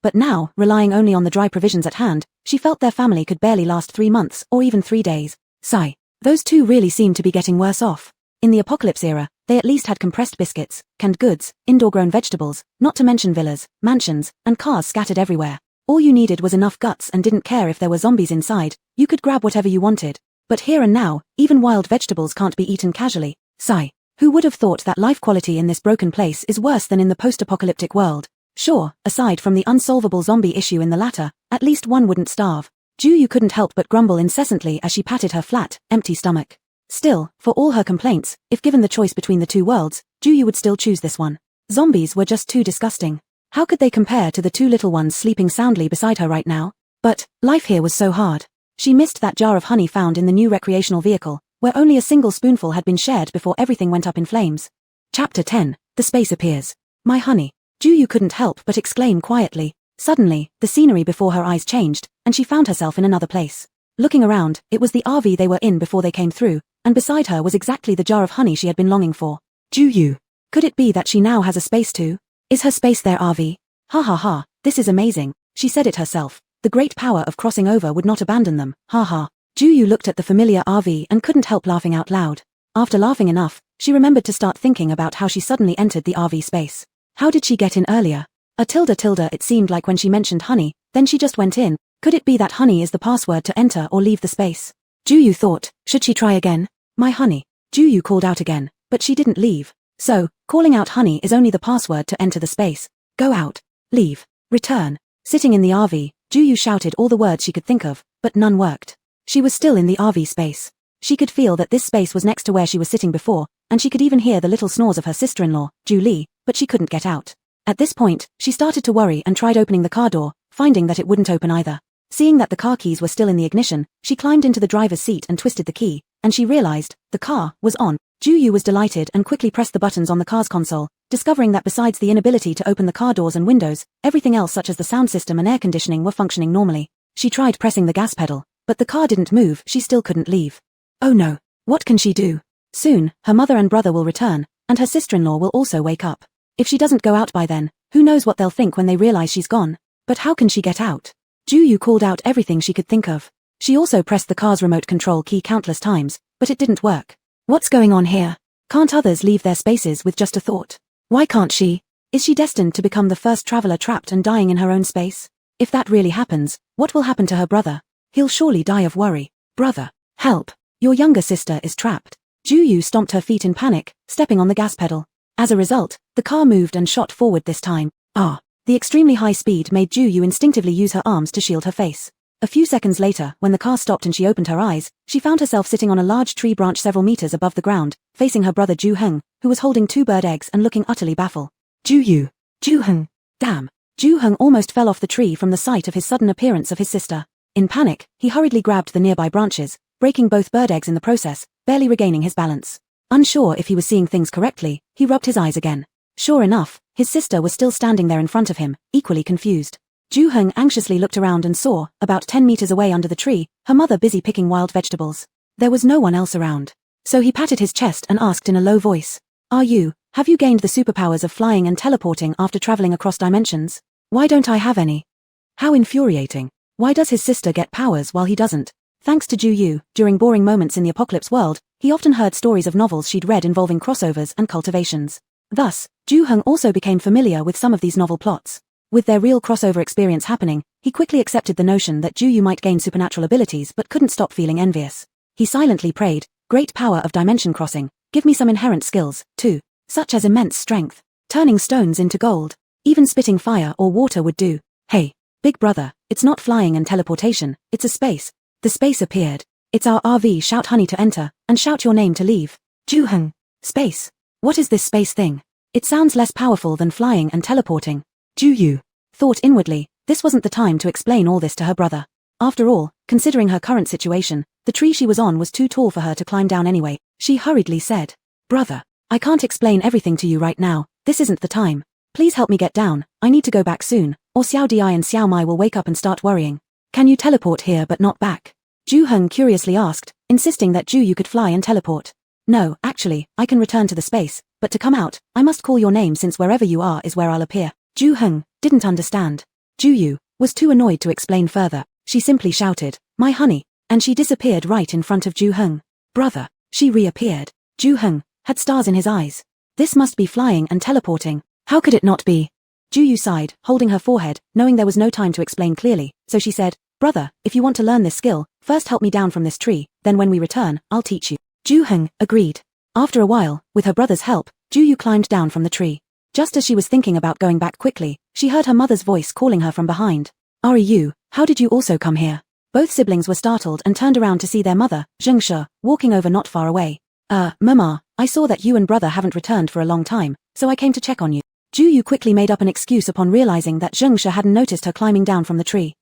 But now, relying only on the dry provisions at hand, she felt their family could barely last 3 months or even 3 days. Sigh. Those two really seemed to be getting worse off. In the apocalypse era, they at least had compressed biscuits, canned goods, indoor-grown vegetables, not to mention villas, mansions, and cars scattered everywhere. All you needed was enough guts and didn't care if there were zombies inside, you could grab whatever you wanted. But here and now, even wild vegetables can't be eaten casually. Sigh. Who would have thought that life quality in this broken place is worse than in the post-apocalyptic world? Sure, aside from the unsolvable zombie issue in the latter, at least one wouldn't starve. Ju Yu couldn't help but grumble incessantly as she patted her flat, empty stomach. Still, for all her complaints, if given the choice between the 2 worlds, Ju Yu would still choose this one. Zombies were just too disgusting. How could they compare to the 2 little ones sleeping soundly beside her right now? But, life here was so hard. She missed that jar of honey found in the new recreational vehicle, where only a single spoonful had been shared before everything went up in flames. Chapter 10, The Space Appears. My honey. Ju Yu couldn't help but exclaim quietly. Suddenly, the scenery before her eyes changed, and she found herself in another place. Looking around, it was the RV they were in before they came through, and beside her was exactly the jar of honey she had been longing for. Ju Yu. Could it be that she now has a space too? Is her space their RV? Ha ha ha, this is amazing, she said it herself. The great power of crossing over would not abandon them, ha ha. Ju Yu looked at the familiar RV and couldn't help laughing out loud. After laughing enough, she remembered to start thinking about how she suddenly entered the RV space. How did she get in earlier? It seemed like when she mentioned honey, then she just went in. Could it be that honey is the password to enter or leave the space? Ju Yu thought, should she try again? My honey. Ju Yu called out again, but she didn't leave. So, calling out honey is only the password to enter the space. Go out. Leave. Return. Sitting in the RV, Ju Yu shouted all the words she could think of, but none worked. She was still in the RV space. She could feel that this space was next to where she was sitting before, and she could even hear the little snores of her sister-in-law, Ju Li, but she couldn't get out. At this point, she started to worry and tried opening the car door, finding that it wouldn't open either. Seeing that the car keys were still in the ignition, she climbed into the driver's seat and twisted the key, and she realized, the car was on. Ju Yu was delighted and quickly pressed the buttons on the car's console, discovering that besides the inability to open the car doors and windows, everything else such as the sound system and air conditioning were functioning normally. She tried pressing the gas pedal, but the car didn't move, she still couldn't leave. Oh no, what can she do? Soon, her mother and brother will return, and her sister-in-law will also wake up. If she doesn't go out by then, who knows what they'll think when they realize she's gone. But how can she get out? Ju Yu called out everything she could think of. She also pressed the car's remote control key countless times, but it didn't work. What's going on here? Can't others leave their spaces with just a thought? Why can't she? Is she destined to become the first traveler trapped and dying in her own space? If that really happens, what will happen to her brother? He'll surely die of worry. Brother, help. Your younger sister is trapped. Ju Yu stomped her feet in panic, stepping on the gas pedal. As a result, the car moved and shot forward this time. The extremely high speed made Ju Yu instinctively use her arms to shield her face. A few seconds later, when the car stopped and she opened her eyes, she found herself sitting on a large tree branch several meters above the ground, facing her brother Ju Heng, who was holding 2 bird eggs and looking utterly baffled. Ju Yu. Ju Heng. Damn. Ju Heng almost fell off the tree from the sight of his sudden appearance of his sister. In panic, he hurriedly grabbed the nearby branches, breaking both bird eggs in the process, barely regaining his balance. Unsure if he was seeing things correctly, he rubbed his eyes again. Sure enough, his sister was still standing there in front of him, equally confused. Ju Heng anxiously looked around and saw, about 10 meters away under the tree, her mother busy picking wild vegetables. There was no one else around. So he patted his chest and asked in a low voice, have you gained the superpowers of flying and teleporting after traveling across dimensions? Why don't I have any? How infuriating. Why does his sister get powers while he doesn't? Thanks to Ju Yu, during boring moments in the apocalypse world, he often heard stories of novels she'd read involving crossovers and cultivations. Thus, Ju Heng also became familiar with some of these novel plots. With their real crossover experience happening, He quickly accepted the notion that Juyu might gain supernatural abilities but couldn't stop feeling envious. He silently prayed, "Great power of dimension crossing, give me some inherent skills, too, such as immense strength, turning stones into gold, even spitting fire or water would do. Hey, big brother, it's not flying and teleportation, it's a space." The space appeared. "It's our RV, shout honey to enter, and shout your name to leave." Juheng. Space. What is this space thing? It sounds less powerful than flying and teleporting. Juyu thought inwardly, this wasn't the time to explain all this to her brother. After all, considering her current situation, the tree she was on was too tall for her to climb down anyway. She hurriedly said, "Brother, I can't explain everything to you right now, this isn't the time. Please help me get down, I need to go back soon, or Xiao Di and Xiao Mai will wake up and start worrying. Can you teleport here but not back?" Juheng curiously asked, insisting that Juyu could fly and teleport. "No, actually, I can return to the space, but to come out, I must call your name since wherever you are is where I'll appear." Juheng didn't understand. Juyu was too annoyed to explain further. She simply shouted, "My honey," and she disappeared right in front of Juheng. "Brother," she reappeared. Juheng had stars in his eyes. This must be flying and teleporting. How could it not be? Juyu sighed, holding her forehead, knowing there was no time to explain clearly, so she said, "Brother, if you want to learn this skill, first help me down from this tree, then when we return, I'll teach you." Juheng agreed. After a while, with her brother's help, Juyu climbed down from the tree. Just as she was thinking about going back quickly, she heard her mother's voice calling her from behind. "Ariyu, how did you also come here?" Both siblings were startled and turned around to see their mother, Zhengshe, walking over not far away. Mama, I saw that you and brother haven't returned for a long time, so I came to check on you." Juyu quickly made up an excuse upon realizing that Zhengshe hadn't noticed her climbing down from the tree.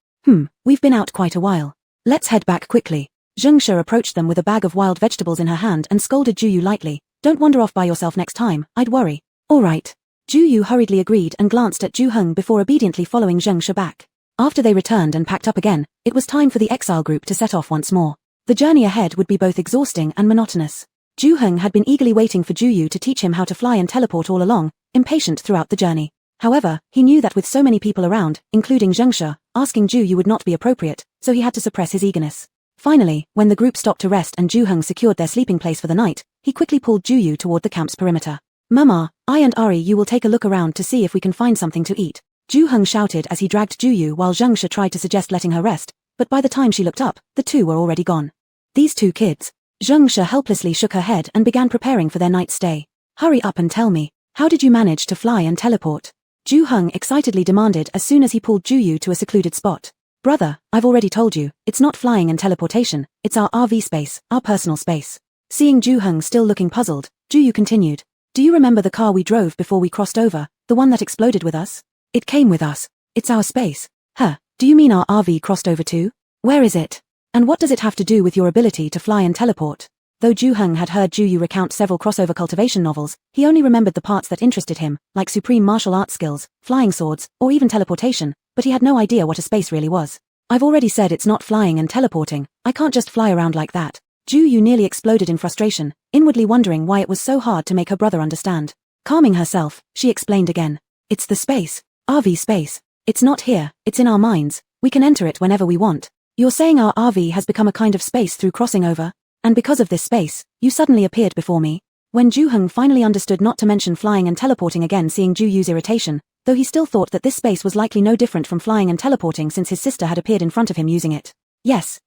We've been out quite a while. Let's head back quickly." Zhengshe approached them with a bag of wild vegetables in her hand and scolded Juyu lightly. "Don't wander off by yourself next time, I'd worry." "All right." Juyu hurriedly agreed and glanced at Juheng before obediently following Zhengshe back. After they returned and packed up again, it was time for the exile group to set off once more. The journey ahead would be both exhausting and monotonous. Juheng had been eagerly waiting for Juyu to teach him how to fly and teleport all along, impatient throughout the journey. However, he knew that with so many people around, including Zhengshe, asking Juyu would not be appropriate, so he had to suppress his eagerness. Finally, when the group stopped to rest and Juheng secured their sleeping place for the night, he quickly pulled Juyu toward the camp's perimeter. "Mama, I and Ari you will take a look around to see if we can find something to eat." Juheng shouted as he dragged Juyu while Zhengshe tried to suggest letting her rest, but by the time she looked up, the two were already gone. "These two kids." Zhengshe helplessly shook her head and began preparing for their night's stay. "Hurry up and tell me, how did you manage to fly and teleport?" Juheng excitedly demanded as soon as he pulled Juyu to a secluded spot. "Brother, I've already told you, it's not flying and teleportation, it's our RV space, our personal space." Seeing Juheng still looking puzzled, Juyu continued, "Do you remember the car we drove before we crossed over, the one that exploded with us? It came with us. It's our space." "Huh, do you mean our RV crossed over too? Where is it? And what does it have to do with your ability to fly and teleport?" Though Juheng had heard Juyu recount several crossover cultivation novels, he only remembered the parts that interested him, like supreme martial arts skills, flying swords, or even teleportation, but he had no idea what a space really was. "I've already said it's not flying and teleporting, I can't just fly around like that." Juyu nearly exploded in frustration, inwardly wondering why it was so hard to make her brother understand. Calming herself, she explained again. "It's the space. RV space. It's not here, it's in our minds. We can enter it whenever we want. You're saying our RV has become a kind of space through crossing over? And because of this space, you suddenly appeared before me?" When Juheng finally understood not to mention flying and teleporting again, seeing Juyu's irritation, though he still thought that this space was likely no different from flying and teleporting since his sister had appeared in front of him using it. Yes,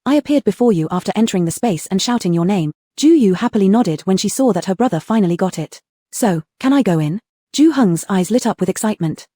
I appeared before you after entering the space and shouting your name." Juyu happily nodded when she saw that her brother finally got it. "So, can I go in?" Juheng's eyes lit up with excitement.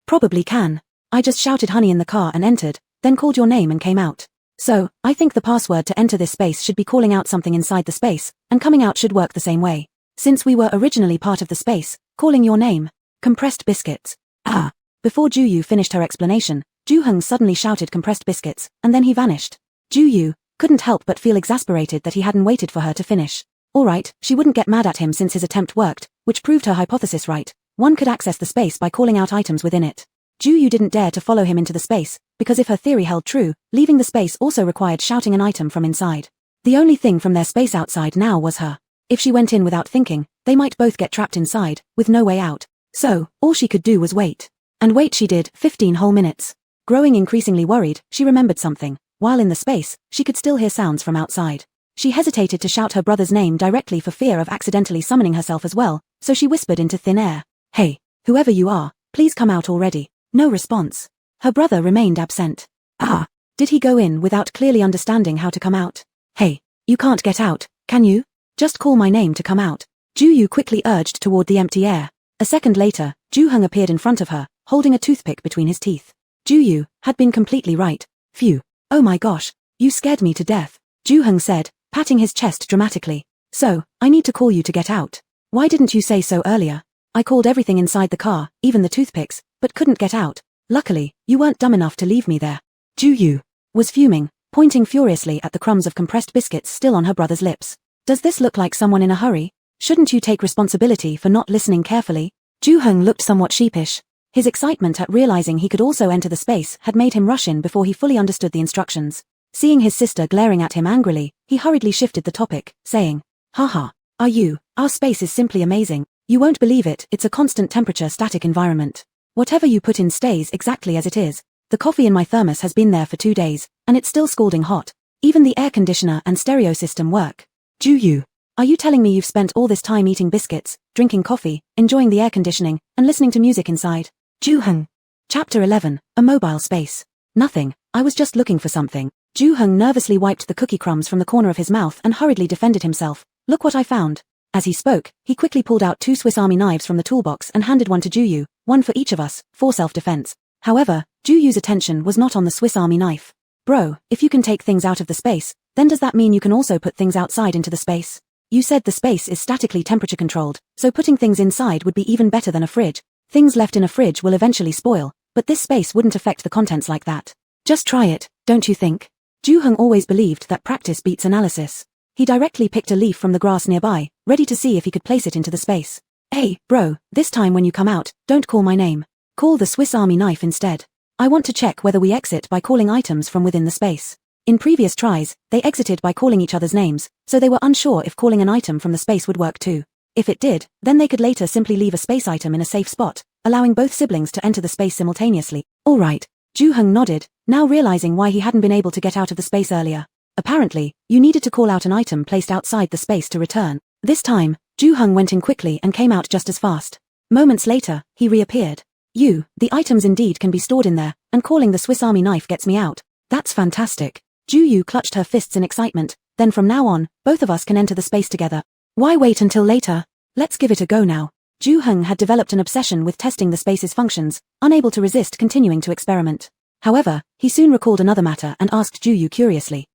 "Probably can. I just shouted honey in the car and entered, then called your name and came out. So, I think the password to enter this space should be calling out something inside the space, and coming out should work the same way. Since we were originally part of the space, calling your name. Compressed biscuits." "Ah." Before Juyu finished her explanation, Juheng suddenly shouted compressed biscuits, and then he vanished. Juyu couldn't help but feel exasperated that he hadn't waited for her to finish. Alright, she wouldn't get mad at him since his attempt worked, which proved her hypothesis right. One could access the space by calling out items within it. Juyu didn't dare to follow him into the space, because if her theory held true, leaving the space also required shouting an item from inside. The only thing from their space outside now was her. If she went in without thinking, they might both get trapped inside, with no way out. So, all she could do was wait. And wait she did, 15 whole minutes. Growing increasingly worried, she remembered something. While in the space, she could still hear sounds from outside. She hesitated to shout her brother's name directly for fear of accidentally summoning herself as well, so she whispered into thin air. "Hey, whoever you are, please come out already." No response. Her brother remained absent. Ah, did he go in without clearly understanding how to come out? Hey, you can't get out, can you? Just call my name to come out. Ju-yu quickly urged toward the empty air. A second later, Ju-hung appeared in front of her, holding a toothpick between his teeth. Ju-yu had been completely right. Phew. Oh my gosh, you scared me to death, Ju-hung said, patting his chest dramatically. So, I need to call you to get out. Why didn't you say so earlier? I called everything inside the car, even the toothpicks, but couldn't get out. Luckily, you weren't dumb enough to leave me there. Ju-yu was fuming, pointing furiously at the crumbs of compressed biscuits still on her brother's lips. Does this look like someone in a hurry? Shouldn't you take responsibility for not listening carefully? Ju-hung looked somewhat sheepish. His excitement at realizing he could also enter the space had made him rush in before he fully understood the instructions. Seeing his sister glaring at him angrily, he hurriedly shifted the topic, saying, Haha, our space is simply amazing. You won't believe it, it's a constant temperature static environment. Whatever you put in stays exactly as it is. The coffee in my thermos has been there for 2 days, and it's still scalding hot. Even the air conditioner and stereo system work. Ju-yu, are you telling me you've spent all this time eating biscuits, drinking coffee, enjoying the air conditioning, and listening to music inside? Ju-hung. Chapter 11, A Mobile Space. Nothing, I was just looking for something. Ju-hung nervously wiped the cookie crumbs from the corner of his mouth and hurriedly defended himself. Look what I found. As he spoke, he quickly pulled out 2 Swiss Army knives from the toolbox and handed one to Ju-yu, one for each of us, for self-defense. However, Ju-yu's attention was not on the Swiss Army knife. Bro, if you can take things out of the space, then does that mean you can also put things outside into the space? You said the space is statically temperature controlled, so putting things inside would be even better than a fridge. Things left in a fridge will eventually spoil, but this space wouldn't affect the contents like that. Just try it, don't you think? Ju-hung always believed that practice beats analysis. He directly picked a leaf from the grass nearby, ready to see if he could place it into the space. Hey, bro, this time when you come out, don't call my name. Call the Swiss Army knife instead. I want to check whether we exit by calling items from within the space. In previous tries, they exited by calling each other's names, so they were unsure if calling an item from the space would work too. If it did, then they could later simply leave a space item in a safe spot, allowing both siblings to enter the space simultaneously. Alright, Ju-hung nodded, now realizing why he hadn't been able to get out of the space earlier. Apparently, you needed to call out an item placed outside the space to return. This time, Ju-hung went in quickly and came out just as fast. Moments later, he reappeared. The items indeed can be stored in there, and calling the Swiss Army knife gets me out. That's fantastic. Ju-yu clutched her fists in excitement, then from now on, both of us can enter the space together. Why wait until later? Let's give it a go now. Ju-hung had developed an obsession with testing the space's functions, unable to resist continuing to experiment. However, he soon recalled another matter and asked Ju-yu curiously.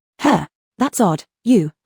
That's odd.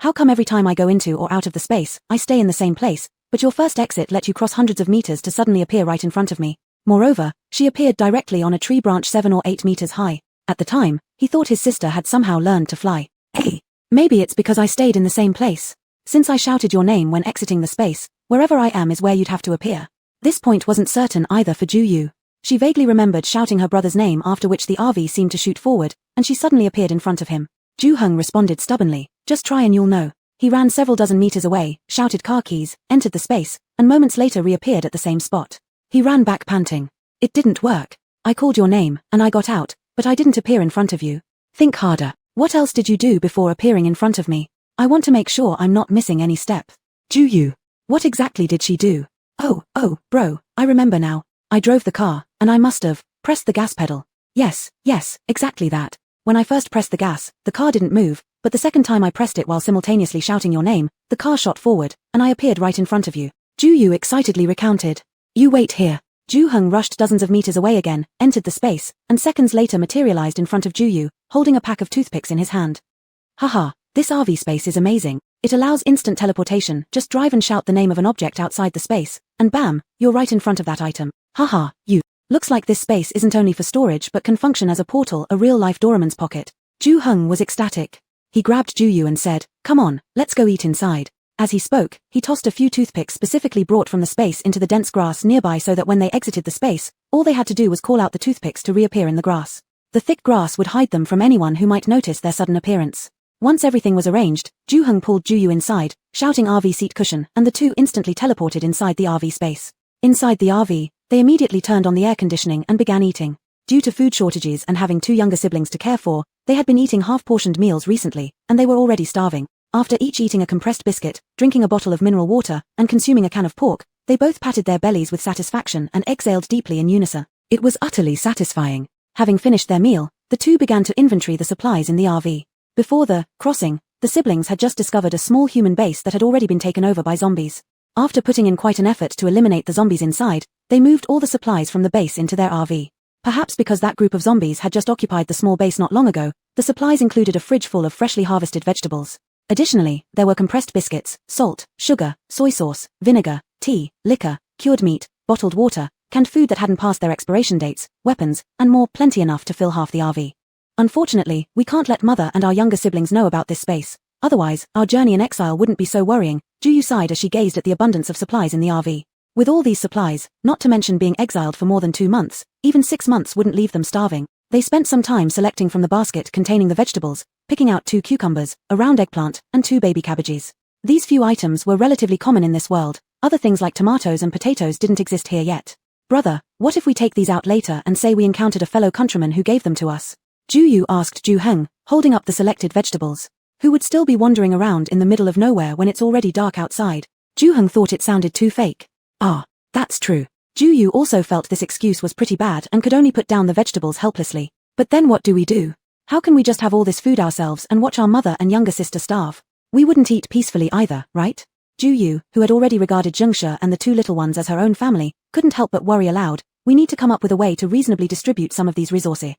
How come every time I go into or out of the space, I stay in the same place, but your first exit let you cross hundreds of meters to suddenly appear right in front of me? Moreover, she appeared directly on a tree branch 7 or 8 meters high. At the time, he thought his sister had somehow learned to fly. Hey, maybe it's because I stayed in the same place. Since I shouted your name when exiting the space, wherever I am is where you'd have to appear. This point wasn't certain either for Ju-yu. She vaguely remembered shouting her brother's name, after which the RV seemed to shoot forward, and she suddenly appeared in front of him. Ju-hung responded stubbornly, just try and you'll know. He ran several dozen meters away, shouted car keys, entered the space, and moments later reappeared at the same spot. He ran back panting. It didn't work. I called your name, and I got out, but I didn't appear in front of you. Think harder. What else did you do before appearing in front of me? I want to make sure I'm not missing any step. Ju-yu. What exactly did she do? Oh, bro, I remember now. I drove the car, and I must have pressed the gas pedal. Yes, exactly that. When I first pressed the gas, the car didn't move, but the second time I pressed it while simultaneously shouting your name, the car shot forward, and I appeared right in front of you. Ju-yu excitedly recounted. You wait here. Ju-hung rushed dozens of meters away again, entered the space, and seconds later materialized in front of Ju-yu, holding a pack of toothpicks in his hand. Haha, this RV space is amazing. It allows instant teleportation, just drive and shout the name of an object outside the space, and bam, you're right in front of that item. Haha, looks like this space isn't only for storage but can function as a portal, a real-life Doraemon's pocket. Ju-hung was ecstatic. He grabbed Ju-yu and said, come on, let's go eat inside. As he spoke, he tossed a few toothpicks specifically brought from the space into the dense grass nearby so that when they exited the space, all they had to do was call out the toothpicks to reappear in the grass. The thick grass would hide them from anyone who might notice their sudden appearance. Once everything was arranged, Ju-hung pulled Ju-yu inside, shouting RV seat cushion, and the two instantly teleported inside the RV space. Inside the RV, they immediately turned on the air conditioning and began eating. Due to food shortages and having 2 younger siblings to care for, they had been eating half-portioned meals recently, and they were already starving. After each eating a compressed biscuit, drinking a bottle of mineral water, and consuming a can of pork, they both patted their bellies with satisfaction and exhaled deeply in unison. It was utterly satisfying. Having finished their meal, the two began to inventory the supplies in the RV. Before the crossing, the siblings had just discovered a small human base that had already been taken over by zombies. After putting in quite an effort to eliminate the zombies inside, they moved all the supplies from the base into their RV. Perhaps because that group of zombies had just occupied the small base not long ago, the supplies included a fridge full of freshly harvested vegetables. Additionally, there were compressed biscuits, salt, sugar, soy sauce, vinegar, tea, liquor, cured meat, bottled water, canned food that hadn't passed their expiration dates, weapons, and more, plenty enough to fill half the RV. Unfortunately, we can't let Mother and our younger siblings know about this space. Otherwise, our journey in exile wouldn't be so worrying, Juyu sighed as she gazed at the abundance of supplies in the RV. With all these supplies, not to mention being exiled for more than 2 months, even 6 months wouldn't leave them starving. They spent some time selecting from the basket containing the vegetables, picking out 2 cucumbers, a round eggplant, and 2 baby cabbages. These few items were relatively common in this world. Other things like tomatoes and potatoes didn't exist here yet. Brother, what if we take these out later and say we encountered a fellow countryman who gave them to us? Juyu asked Ju-heng, holding up the selected vegetables. Who would still be wandering around in the middle of nowhere when it's already dark outside? Ju-heng thought it sounded too fake. Ah, that's true. Juyu also felt this excuse was pretty bad and could only put down the vegetables helplessly. But then what do we do? How can we just have all this food ourselves and watch our mother and younger sister starve? We wouldn't eat peacefully either, right? Juyu, who had already regarded Zhengshe and the 2 little ones as her own family, couldn't help but worry aloud. We need to come up with a way to reasonably distribute some of these resources.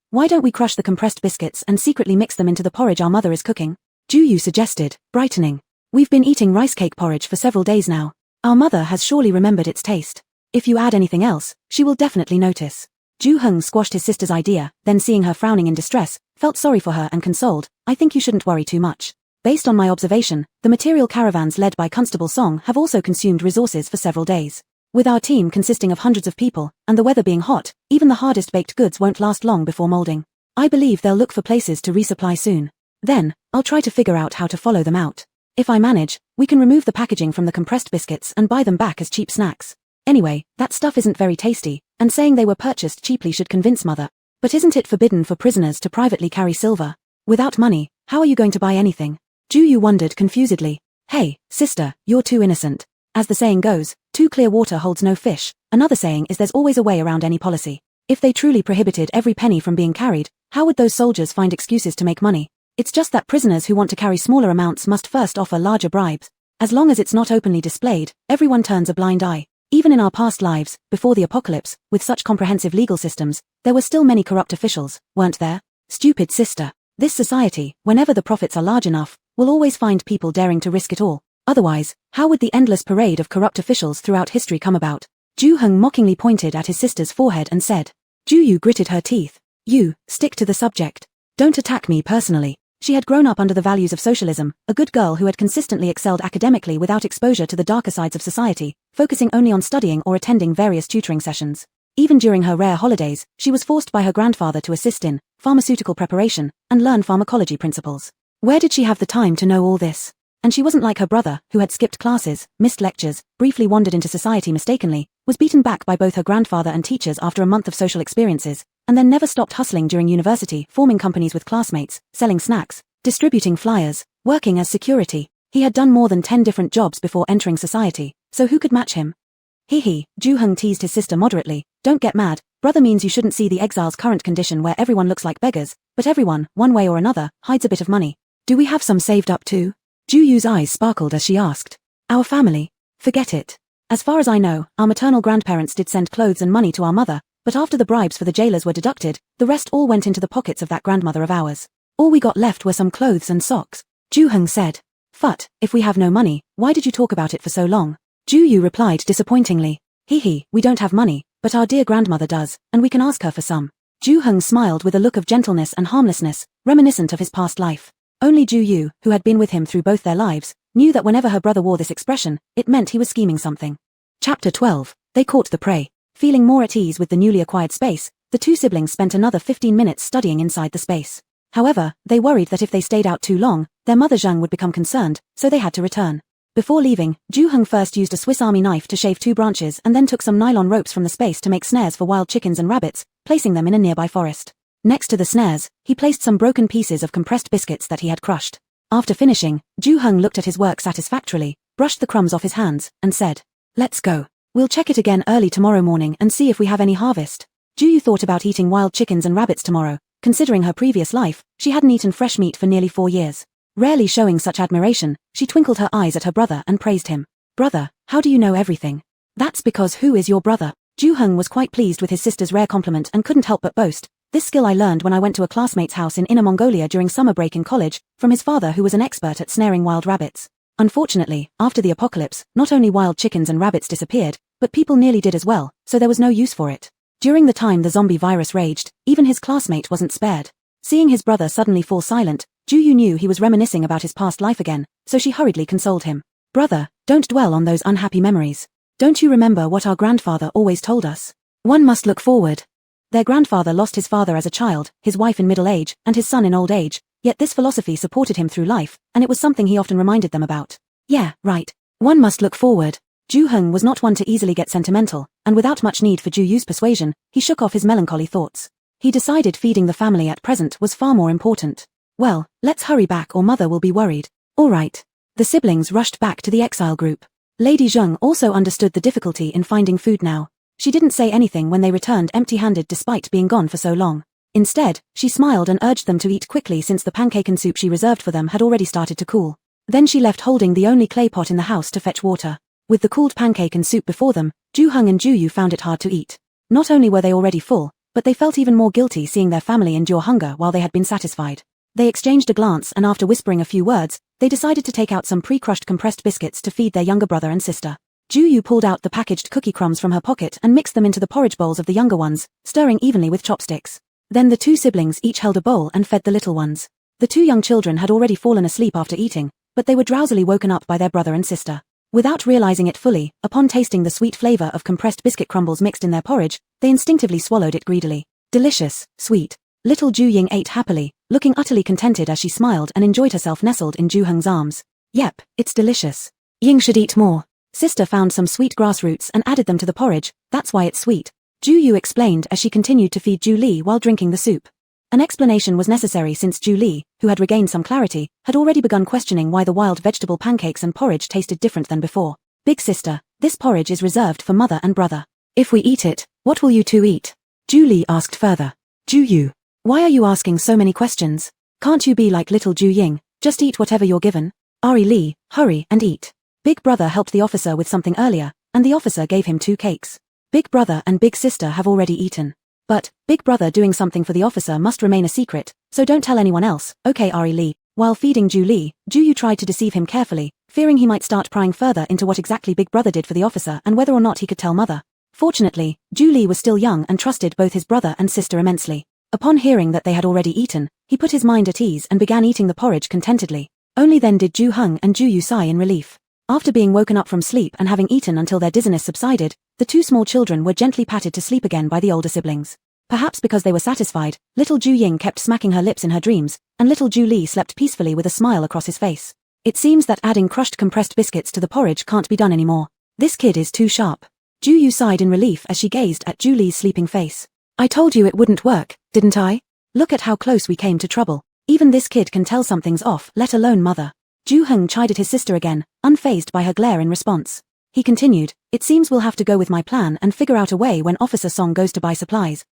Why don't we crush the compressed biscuits and secretly mix them into the porridge our mother is cooking? Juyu suggested, brightening. We've been eating rice cake porridge for several days now. Our mother has surely remembered its taste. If you add anything else, she will definitely notice. Ju-heng squashed his sister's idea, then seeing her frowning in distress, felt sorry for her and consoled, I think you shouldn't worry too much. Based on my observation, the material caravans led by Constable Song have also consumed resources for several days. With our team consisting of hundreds of people, and the weather being hot, even the hardest baked goods won't last long before molding. I believe they'll look for places to resupply soon. Then, I'll try to figure out how to follow them out. If I manage, we can remove the packaging from the compressed biscuits and buy them back as cheap snacks. Anyway, that stuff isn't very tasty, and saying they were purchased cheaply should convince Mother. But isn't it forbidden for prisoners to privately carry silver? Without money, how are you going to buy anything? Juyu wondered confusedly. Hey, sister, you're too innocent. As the saying goes, too clear water holds no fish. Another saying is there's always a way around any policy. If they truly prohibited every penny from being carried, how would those soldiers find excuses to make money? It's just that prisoners who want to carry smaller amounts must first offer larger bribes. As long as it's not openly displayed, everyone turns a blind eye. Even in our past lives, before the apocalypse, with such comprehensive legal systems, there were still many corrupt officials, weren't there? Stupid sister. This society, whenever the profits are large enough, will always find people daring to risk it all. Otherwise, how would the endless parade of corrupt officials throughout history come about? Ju-heng mockingly pointed at his sister's forehead and said. Juyu gritted her teeth. You, stick to the subject. Don't attack me personally. She had grown up under the values of socialism, a good girl who had consistently excelled academically without exposure to the darker sides of society, focusing only on studying or attending various tutoring sessions. Even during her rare holidays, she was forced by her grandfather to assist in pharmaceutical preparation and learn pharmacology principles. Where did she have the time to know all this? And she wasn't like her brother, who had skipped classes, missed lectures, briefly wandered into society mistakenly, was beaten back by both her grandfather and teachers after a month of social experiences, and then never stopped hustling during university, forming companies with classmates, selling snacks, distributing flyers, working as security. He had done more than 10 different jobs before entering society, so who could match him? Hee, Ju-heng teased his sister moderately. Don't get mad, brother means you shouldn't see the exile's current condition where everyone looks like beggars, but everyone, one way or another, hides a bit of money. Do we have some saved up too? Juyu's eyes sparkled as she asked. Our family? Forget it. As far as I know, our maternal grandparents did send clothes and money to our mother, but after the bribes for the jailers were deducted, the rest all went into the pockets of that grandmother of ours. All we got left were some clothes and socks. Ju-heng said. Phut, if we have no money, why did you talk about it for so long? Juyu replied disappointingly. Hee, we don't have money, but our dear grandmother does, and we can ask her for some. Ju-heng smiled with a look of gentleness and harmlessness, reminiscent of his past life. Only Juyu, who had been with him through both their lives, knew that whenever her brother wore this expression, it meant he was scheming something. Chapter 12. They caught the prey. Feeling more at ease with the newly acquired space, the 2 siblings spent another 15 minutes studying inside the space. However, they worried that if they stayed out too long, their mother Zhang would become concerned, so they had to return. Before leaving, Ju-heng first used a Swiss Army knife to shave 2 branches and then took some nylon ropes from the space to make snares for wild chickens and rabbits, placing them in a nearby forest. Next to the snares, he placed some broken pieces of compressed biscuits that he had crushed. After finishing, Ju-heng looked at his work satisfactorily, brushed the crumbs off his hands, and said, Let's go. We'll check it again early tomorrow morning and see if we have any harvest. Juyu thought about eating wild chickens and rabbits tomorrow. Considering her previous life, she hadn't eaten fresh meat for nearly 4 years. Rarely showing such admiration, she twinkled her eyes at her brother and praised him. Brother, how do you know everything? That's because who is your brother? Ju-hung was quite pleased with his sister's rare compliment and couldn't help but boast. This skill I learned when I went to a classmate's house in Inner Mongolia during summer break in college, from his father who was an expert at snaring wild rabbits. Unfortunately, after the apocalypse, not only wild chickens and rabbits disappeared, but people nearly did as well, so there was no use for it. During the time the zombie virus raged, even his classmate wasn't spared. Seeing his brother suddenly fall silent, Ju-yu knew he was reminiscing about his past life again, so she hurriedly consoled him. Brother, don't dwell on those unhappy memories. Don't you remember what our grandfather always told us? One must look forward. Their grandfather lost his father as a child, his wife in middle age, and his son in old age, yet this philosophy supported him through life, and it was something he often reminded them about. Yeah, right. One must look forward. Ju-hung was not one to easily get sentimental, and without much need for Ju-yu's persuasion, he shook off his melancholy thoughts. He decided feeding the family at present was far more important. Well, let's hurry back or mother will be worried. All right. The siblings rushed back to the exile group. Lady Zheng also understood the difficulty in finding food now. She didn't say anything when they returned empty-handed despite being gone for so long. Instead, she smiled and urged them to eat quickly since the pancake and soup she reserved for them had already started to cool. Then she left holding the only clay pot in the house to fetch water. With the cooled pancake and soup before them, Ju-hung and Ju-yu found it hard to eat. Not only were they already full, but they felt even more guilty seeing their family endure hunger while they had been satisfied. They exchanged a glance and after whispering a few words, they decided to take out some pre-crushed compressed biscuits to feed their younger brother and sister. Ju-yu pulled out the packaged cookie crumbs from her pocket and mixed them into the porridge bowls of the younger ones, stirring evenly with chopsticks. Then the two siblings each held a bowl and fed the little ones. The two young children had already fallen asleep after eating, but they were drowsily woken up by their brother and sister. Without realizing it fully, upon tasting the sweet flavor of compressed biscuit crumbles mixed in their porridge, they instinctively swallowed it greedily. Delicious, sweet. Little Ju-ying ate happily, looking utterly contented as she smiled and enjoyed herself nestled in Ju-hung's arms. Yep, it's delicious. Ying should eat more. Sister found some sweet grass roots and added them to the porridge, that's why it's sweet. Ju-yu explained as she continued to feed Ju-li while drinking the soup. An explanation was necessary since Ju-li, who had regained some clarity, had already begun questioning why the wild vegetable pancakes and porridge tasted different than before. Big sister, this porridge is reserved for mother and brother. If we eat it, what will you two eat? Ju-li asked further. Ju-yu, why are you asking so many questions? Can't you be like little Ju-ying, just eat whatever you're given? Ari Li, hurry and eat. Big brother helped the officer with something earlier, and the officer gave him 2 cakes. Big brother and big sister have already eaten. But, big brother doing something for the officer must remain a secret, so don't tell anyone else, okay Ari Li. While feeding Ju-li, Ju-yu tried to deceive him carefully, fearing he might start prying further into what exactly big brother did for the officer and whether or not he could tell mother. Fortunately, Ju-li was still young and trusted both his brother and sister immensely. Upon hearing that they had already eaten, he put his mind at ease and began eating the porridge contentedly. Only then did Ju-hung and Ju-yu sigh in relief. After being woken up from sleep and having eaten until their dizziness subsided, the 2 small children were gently patted to sleep again by the older siblings. Perhaps because they were satisfied, little Ju-ying kept smacking her lips in her dreams, and little Ju-li slept peacefully with a smile across his face. It seems that adding crushed compressed biscuits to the porridge can't be done anymore. This kid is too sharp. Ju-yu sighed in relief as she gazed at Ju-li's sleeping face. I told you it wouldn't work, didn't I? Look at how close we came to trouble. Even this kid can tell something's off, let alone mother. Ju-hung chided his sister again, unfazed by her glare in response. He continued, it seems we'll have to go with my plan and figure out a way when Officer Song goes to buy supplies.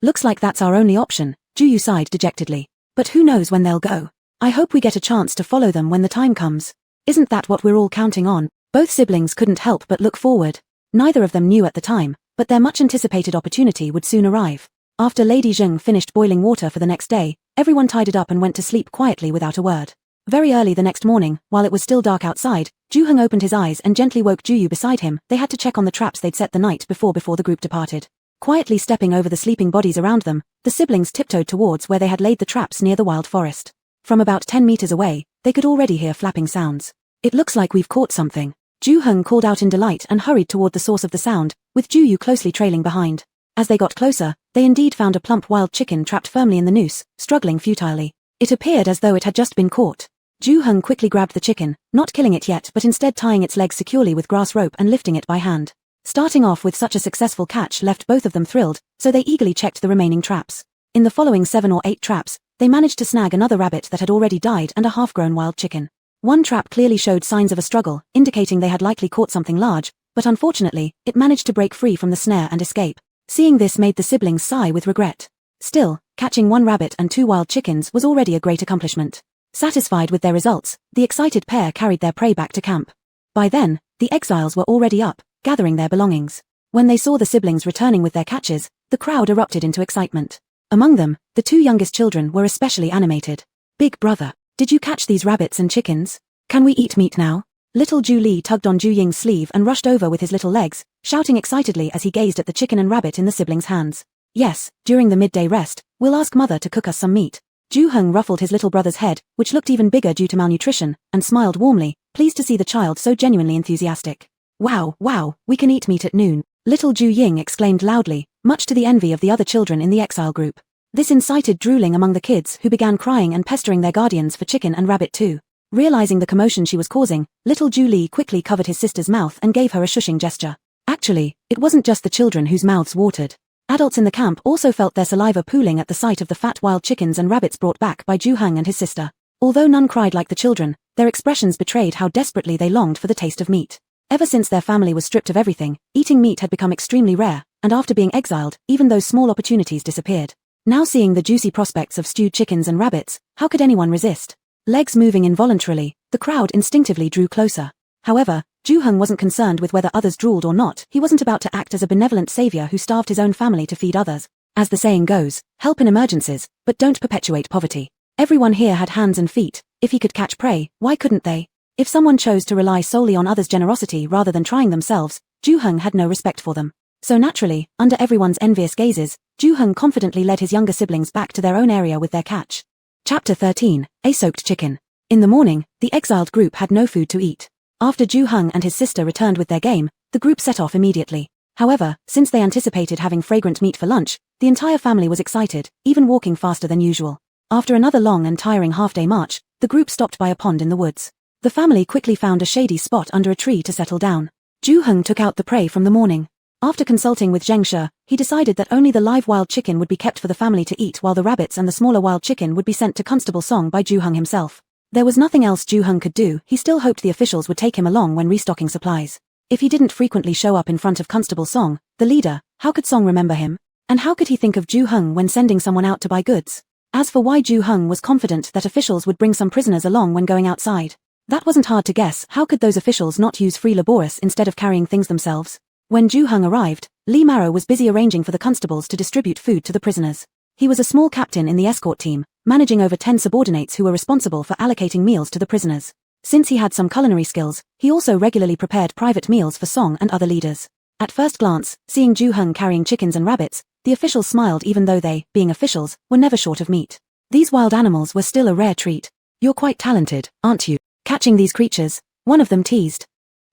Looks like that's our only option, Ju-yu sighed dejectedly. But who knows when they'll go. I hope we get a chance to follow them when the time comes. Isn't that what we're all counting on? Both siblings couldn't help but look forward. Neither of them knew at the time, but their much-anticipated opportunity would soon arrive. After Lady Zheng finished boiling water for the next day, everyone tidied up and went to sleep quietly without a word. Very early the next morning, while it was still dark outside, Ju-hung opened his eyes and gently woke Ju-yu beside him. They had to check on the traps they'd set the night before the group departed. Quietly stepping over the sleeping bodies around them, the siblings tiptoed towards where they had laid the traps near the wild forest. From about 10 meters away, they could already hear flapping sounds. It looks like we've caught something. Ju-hung called out in delight and hurried toward the source of the sound, with Ju-yu closely trailing behind. As they got closer, they indeed found a plump wild chicken trapped firmly in the noose, struggling futilely. It appeared as though it had just been caught. Ju-hung quickly grabbed the chicken, not killing it yet but instead tying its legs securely with grass rope and lifting it by hand. Starting off with such a successful catch left both of them thrilled, so they eagerly checked the remaining traps. In the following 7 or 8 traps, they managed to snag another rabbit that had already died and a half-grown wild chicken. One trap clearly showed signs of a struggle, indicating they had likely caught something large, but unfortunately, it managed to break free from the snare and escape. Seeing this made the siblings sigh with regret. Still, catching 1 rabbit and 2 wild chickens was already a great accomplishment. Satisfied with their results, the excited pair carried their prey back to camp. By then, the exiles were already up, gathering their belongings. When they saw the siblings returning with their catches, the crowd erupted into excitement. Among them, the 2 youngest children were especially animated. "Big brother, did you catch these rabbits and chickens? Can we eat meat now?" Little Ju Li tugged on Ju Ying's sleeve and rushed over with his little legs, shouting excitedly as he gazed at the chicken and rabbit in the siblings' hands. "Yes, during the midday rest, we'll ask mother to cook us some meat." Ju Heng ruffled his little brother's head, which looked even bigger due to malnutrition, and smiled warmly, pleased to see the child so genuinely enthusiastic. Wow, we can eat meat at noon," little Ju Ying exclaimed loudly, much to the envy of the other children in the exile group. This incited drooling among the kids, who began crying and pestering their guardians for chicken and rabbit too. Realizing the commotion she was causing, little Ju Li quickly covered his sister's mouth and gave her a shushing gesture. Actually, it wasn't just the children whose mouths watered. Adults in the camp also felt their saliva pooling at the sight of the fat wild chickens and rabbits brought back by Ju Heng and his sister. Although none cried like the children, their expressions betrayed how desperately they longed for the taste of meat. Ever since their family was stripped of everything, eating meat had become extremely rare, and after being exiled, even those small opportunities disappeared. Now seeing the juicy prospects of stewed chickens and rabbits, how could anyone resist? Legs moving involuntarily, the crowd instinctively drew closer. However, Ju Heng wasn't concerned with whether others drooled or not. He wasn't about to act as a benevolent savior who starved his own family to feed others. As the saying goes, help in emergencies, but don't perpetuate poverty. Everyone here had hands and feet. If he could catch prey, why couldn't they? If someone chose to rely solely on others' generosity rather than trying themselves, Ju Heng had no respect for them. So naturally, under everyone's envious gazes, Ju Heng confidently led his younger siblings back to their own area with their catch. Chapter 13, A Soaked Chicken. In the morning, the exiled group had no food to eat. After Ju Heng and his sister returned with their game, the group set off immediately. However, since they anticipated having fragrant meat for lunch, the entire family was excited, even walking faster than usual. After another long and tiring half-day march, the group stopped by a pond in the woods. The family quickly found a shady spot under a tree to settle down. Ju Heng took out the prey from the morning. After consulting with Zheng She, he decided that only the live wild chicken would be kept for the family to eat, while the rabbits and the smaller wild chicken would be sent to Constable Song by Ju Heng himself. There was nothing else Ju Heng could do. He still hoped the officials would take him along when restocking supplies. If he didn't frequently show up in front of Constable Song, the leader, how could Song remember him? And how could he think of Ju Heng when sending someone out to buy goods? As for why Ju Heng was confident that officials would bring some prisoners along when going outside, that wasn't hard to guess. How could those officials not use free laborers instead of carrying things themselves? When Ju Heng arrived, Li Maro was busy arranging for the constables to distribute food to the prisoners. He was a small captain in the escort team, managing over 10 subordinates who were responsible for allocating meals to the prisoners. Since he had some culinary skills, he also regularly prepared private meals for Song and other leaders. At first glance, seeing Ju Heng carrying chickens and rabbits, the officials smiled even though they, being officials, were never short of meat. These wild animals were still a rare treat. "You're quite talented, aren't you? Catching these creatures," one of them teased.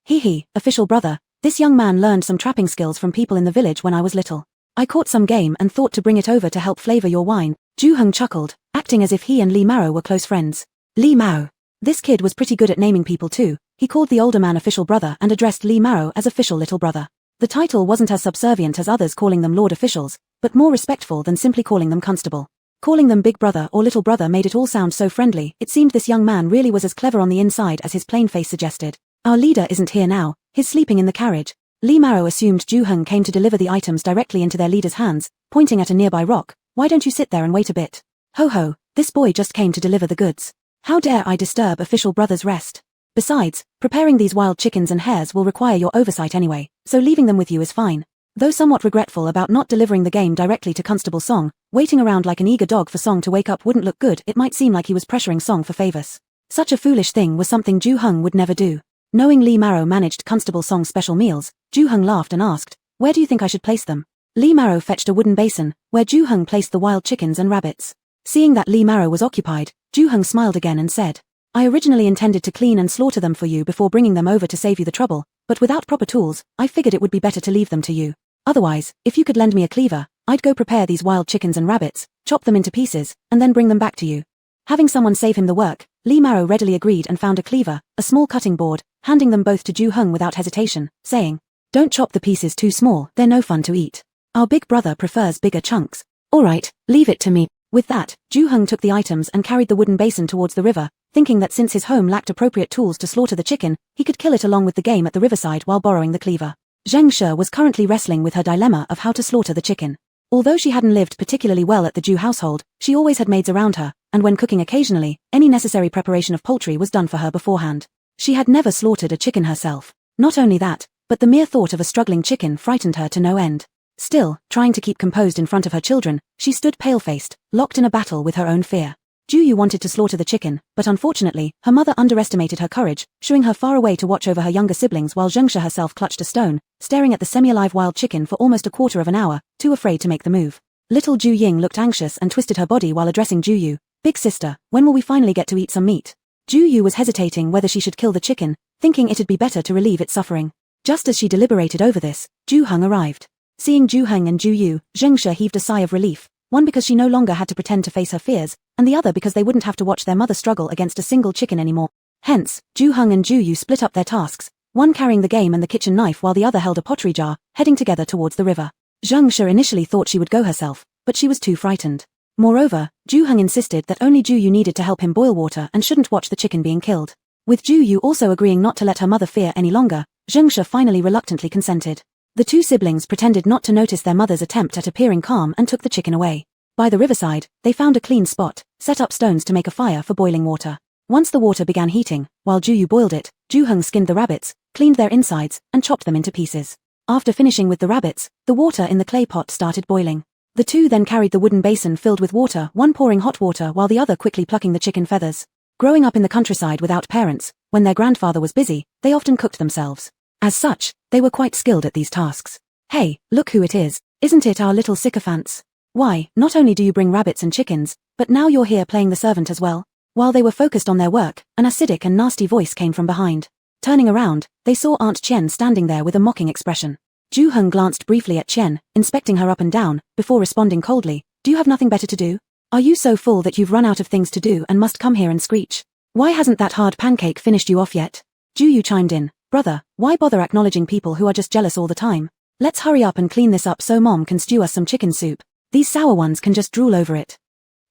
"Hee, official brother, this young man learned some trapping skills from people in the village when I was little. I caught some game and thought to bring it over to help flavor your wine." Ju Heng chuckled, acting as if he and Li Maro were close friends. Li Maro. This kid was pretty good at naming people too. He called the older man official brother and addressed Li Maro as official little brother. The title wasn't as subservient as others calling them lord officials, but more respectful than simply calling them constable. Calling them big brother or little brother made it all sound so friendly. It seemed this young man really was as clever on the inside as his plain face suggested. "Our leader isn't here now, he's sleeping in the carriage." Li Maro assumed Ju Heng came to deliver the items directly into their leader's hands, pointing at a nearby rock. "Why don't you sit there and wait a bit? Ho, this boy just came to deliver the goods. How dare I disturb official brother's rest? Besides, preparing these wild chickens and hares will require your oversight anyway, so leaving them with you is fine." Though somewhat regretful about not delivering the game directly to Constable Song, waiting around like an eager dog for Song to wake up wouldn't look good. It might seem like he was pressuring Song for favors. Such a foolish thing was something Ju Heng would never do. Knowing Li Maro managed Constable Song's special meals, Ju Heng laughed and asked, "Where do you think I should place them?" Li Maro fetched a wooden basin, where Ju Heng placed the wild chickens and rabbits. Seeing that Li Maro was occupied, Ju Heng smiled again and said, "I originally intended to clean and slaughter them for you before bringing them over to save you the trouble, but without proper tools, I figured it would be better to leave them to you. Otherwise, if you could lend me a cleaver, I'd go prepare these wild chickens and rabbits, chop them into pieces, and then bring them back to you." Having someone save him the work, Li Maro readily agreed and found a cleaver, a small cutting board, handing them both to Ju Heng without hesitation, saying, "Don't chop the pieces too small, they're no fun to eat. Our big brother prefers bigger chunks." "Alright, leave it to me." With that, Ju Heng took the items and carried the wooden basin towards the river, thinking that since his home lacked appropriate tools to slaughter the chicken, he could kill it along with the game at the riverside while borrowing the cleaver. Zheng She was currently wrestling with her dilemma of how to slaughter the chicken. Although she hadn't lived particularly well at the Zhu household, she always had maids around her, and when cooking occasionally, any necessary preparation of poultry was done for her beforehand. She had never slaughtered a chicken herself. Not only that, but the mere thought of a struggling chicken frightened her to no end. Still, trying to keep composed in front of her children, she stood pale-faced, locked in a battle with her own fear. Juyu wanted to slaughter the chicken, but unfortunately, her mother underestimated her courage, shooing her far away to watch over her younger siblings while Zhengshe herself clutched a stone, staring at the semi-alive wild chicken for almost a quarter of an hour, too afraid to make the move. Little Ju Ying looked anxious and twisted her body while addressing Juyu. "Big sister, when will we finally get to eat some meat?" Juyu was hesitating whether she should kill the chicken, thinking it'd be better to relieve its suffering. Just as she deliberated over this, Ju Heng arrived. Seeing Ju Heng and Juyu, Zhengshe heaved a sigh of relief, one because she no longer had to pretend to face her fears, and the other because they wouldn't have to watch their mother struggle against a single chicken anymore. Hence, Ju Heng and Juyu split up their tasks, one carrying the game and the kitchen knife while the other held a pottery jar, heading together towards the river. Zhengshe initially thought she would go herself, but she was too frightened. Moreover, Ju Heng insisted that only Juyu needed to help him boil water and shouldn't watch the chicken being killed. With Juyu also agreeing not to let her mother fear any longer, Zhengshe finally reluctantly consented. The two siblings pretended not to notice their mother's attempt at appearing calm and took the chicken away. By the riverside, they found a clean spot, set up stones to make a fire for boiling water. Once the water began heating, while Juyu boiled it, Ju Heng skinned the rabbits, cleaned their insides, and chopped them into pieces. After finishing with the rabbits, the water in the clay pot started boiling. The two then carried the wooden basin filled with water, one pouring hot water while the other quickly plucking the chicken feathers. Growing up in the countryside without parents, when their grandfather was busy, they often cooked themselves. As such, they were quite skilled at these tasks. "Hey, look who it is, isn't it our little sycophants? Why, not only do you bring rabbits and chickens, but now you're here playing the servant as well?" While they were focused on their work, an acidic and nasty voice came from behind. Turning around, they saw Aunt Chen standing there with a mocking expression. Ju Heng glanced briefly at Chen, inspecting her up and down, before responding coldly, "Do you have nothing better to do? Are you so full that you've run out of things to do and must come here and screech? Why hasn't that hard pancake finished you off yet?" Juyu chimed in, "Brother, why bother acknowledging people who are just jealous all the time? Let's hurry up and clean this up so Mom can stew us some chicken soup. These sour ones can just drool over it."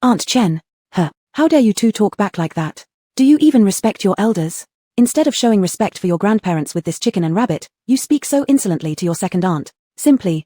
"Aunt Chen, how dare you two talk back like that? Do you even respect your elders? Instead of showing respect for your grandparents with this chicken and rabbit, you speak so insolently to your second aunt. Simply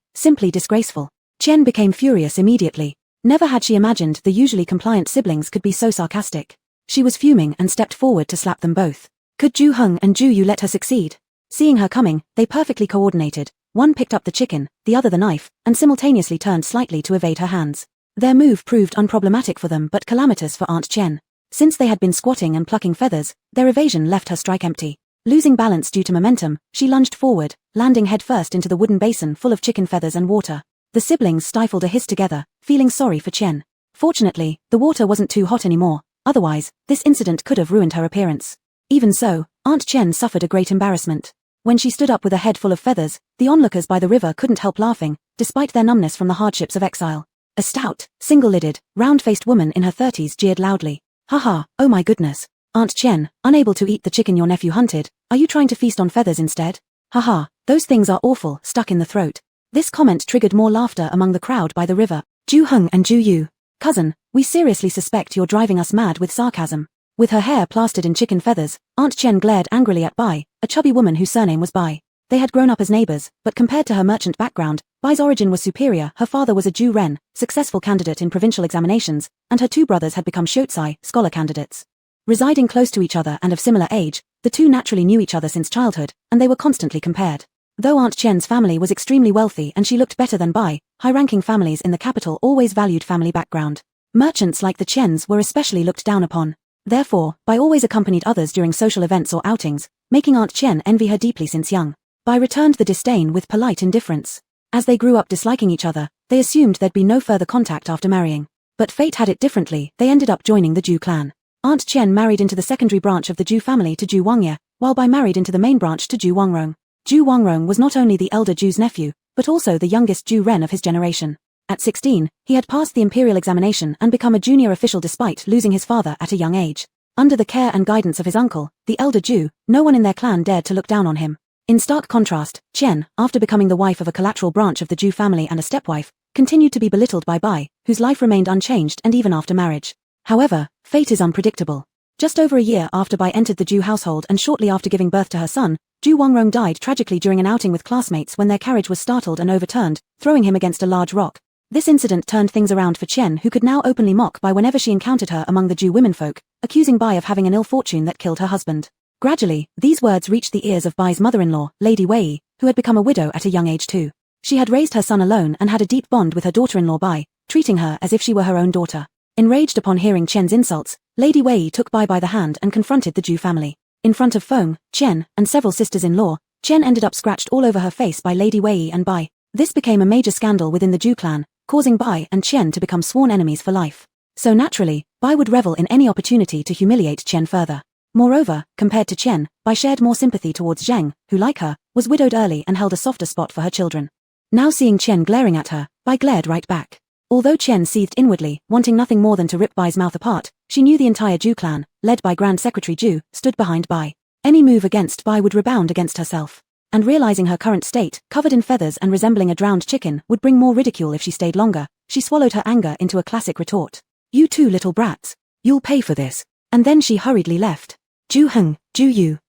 disgraceful." Chen became furious immediately. Never had she imagined the usually compliant siblings could be so sarcastic. She was fuming and stepped forward to slap them both. Could Ju Heng and Juyu let her succeed? Seeing her coming, they perfectly coordinated. One picked up the chicken, the other the knife, and simultaneously turned slightly to evade her hands. Their move proved unproblematic for them but calamitous for Aunt Chen. Since they had been squatting and plucking feathers, their evasion left her strike empty. Losing balance due to momentum, she lunged forward, landing headfirst into the wooden basin full of chicken feathers and water. The siblings stifled a hiss together, feeling sorry for Chen. Fortunately, the water wasn't too hot anymore, otherwise, this incident could have ruined her appearance. Even so, Aunt Chen suffered a great embarrassment. When she stood up with a head full of feathers, the onlookers by the river couldn't help laughing, despite their numbness from the hardships of exile. A stout, single-lidded, round-faced woman in her 30s jeered loudly. "Haha, oh my goodness. Aunt Chen, unable to eat the chicken your nephew hunted, are you trying to feast on feathers instead? Haha, those things are awful, stuck in the throat." This comment triggered more laughter among the crowd by the river. Ju Heng and Juyu. "Cousin, we seriously suspect you're driving us mad with sarcasm." With her hair plastered in chicken feathers, Aunt Chen glared angrily at Bai, a chubby woman whose surname was Bai. They had grown up as neighbors, but compared to her merchant background, Bai's origin was superior. Her father was a Ju Ren, successful candidate in provincial examinations, and her two brothers had become Shotsai, scholar candidates. Residing close to each other and of similar age, the two naturally knew each other since childhood, and they were constantly compared. Though Aunt Chen's family was extremely wealthy and she looked better than Bai, high-ranking families in the capital always valued family background. Merchants like the Chens were especially looked down upon. Therefore, Bai always accompanied others during social events or outings, making Aunt Chen envy her deeply since young. Bai returned the disdain with polite indifference. As they grew up disliking each other, they assumed there'd be no further contact after marrying. But fate had it differently. They ended up joining the Ju clan. Aunt Chen married into the secondary branch of the Ju family to Ju Wangye, while Bai married into the main branch to Ju Wangrong. Ju Wangrong was not only the elder Ju's nephew, but also the youngest Ju Ren of his generation. At 16, he had passed the imperial examination and become a junior official despite losing his father at a young age. Under the care and guidance of his uncle, the elder Ju, no one in their clan dared to look down on him. In stark contrast, Chen, after becoming the wife of a collateral branch of the Ju family and a stepwife, continued to be belittled by Bai, whose life remained unchanged and even after marriage. However, fate is unpredictable. Just over a year after Bai entered the Ju household and shortly after giving birth to her son, Ju Wangrong died tragically during an outing with classmates when their carriage was startled and overturned, throwing him against a large rock. This incident turned things around for Chen, who could now openly mock Bai whenever she encountered her among the Ju womenfolk, accusing Bai of having an ill fortune that killed her husband. Gradually, these words reached the ears of Bai's mother-in-law, Lady Wei, who had become a widow at a young age too. She had raised her son alone and had a deep bond with her daughter-in-law Bai, treating her as if she were her own daughter. Enraged upon hearing Chen's insults, Lady Wei took Bai by the hand and confronted the Ju family. In front of Feng, Chen, and several sisters-in-law, Chen ended up scratched all over her face by Lady Wei and Bai. This became a major scandal within the Ju clan, causing Bai and Chen to become sworn enemies for life. So naturally, Bai would revel in any opportunity to humiliate Chen further. Moreover, compared to Chen, Bai shared more sympathy towards Zheng, who like her, was widowed early and held a softer spot for her children. Now seeing Chen glaring at her, Bai glared right back. Although Chen seethed inwardly, wanting nothing more than to rip Bai's mouth apart, she knew the entire Ju clan, led by Grand Secretary Ju, stood behind Bai. Any move against Bai would rebound against herself. And realizing her current state, covered in feathers and resembling a drowned chicken, would bring more ridicule if she stayed longer, she swallowed her anger into a classic retort. "You two little brats. You'll pay for this." And then she hurriedly left. Ju Heng, Ju Yu.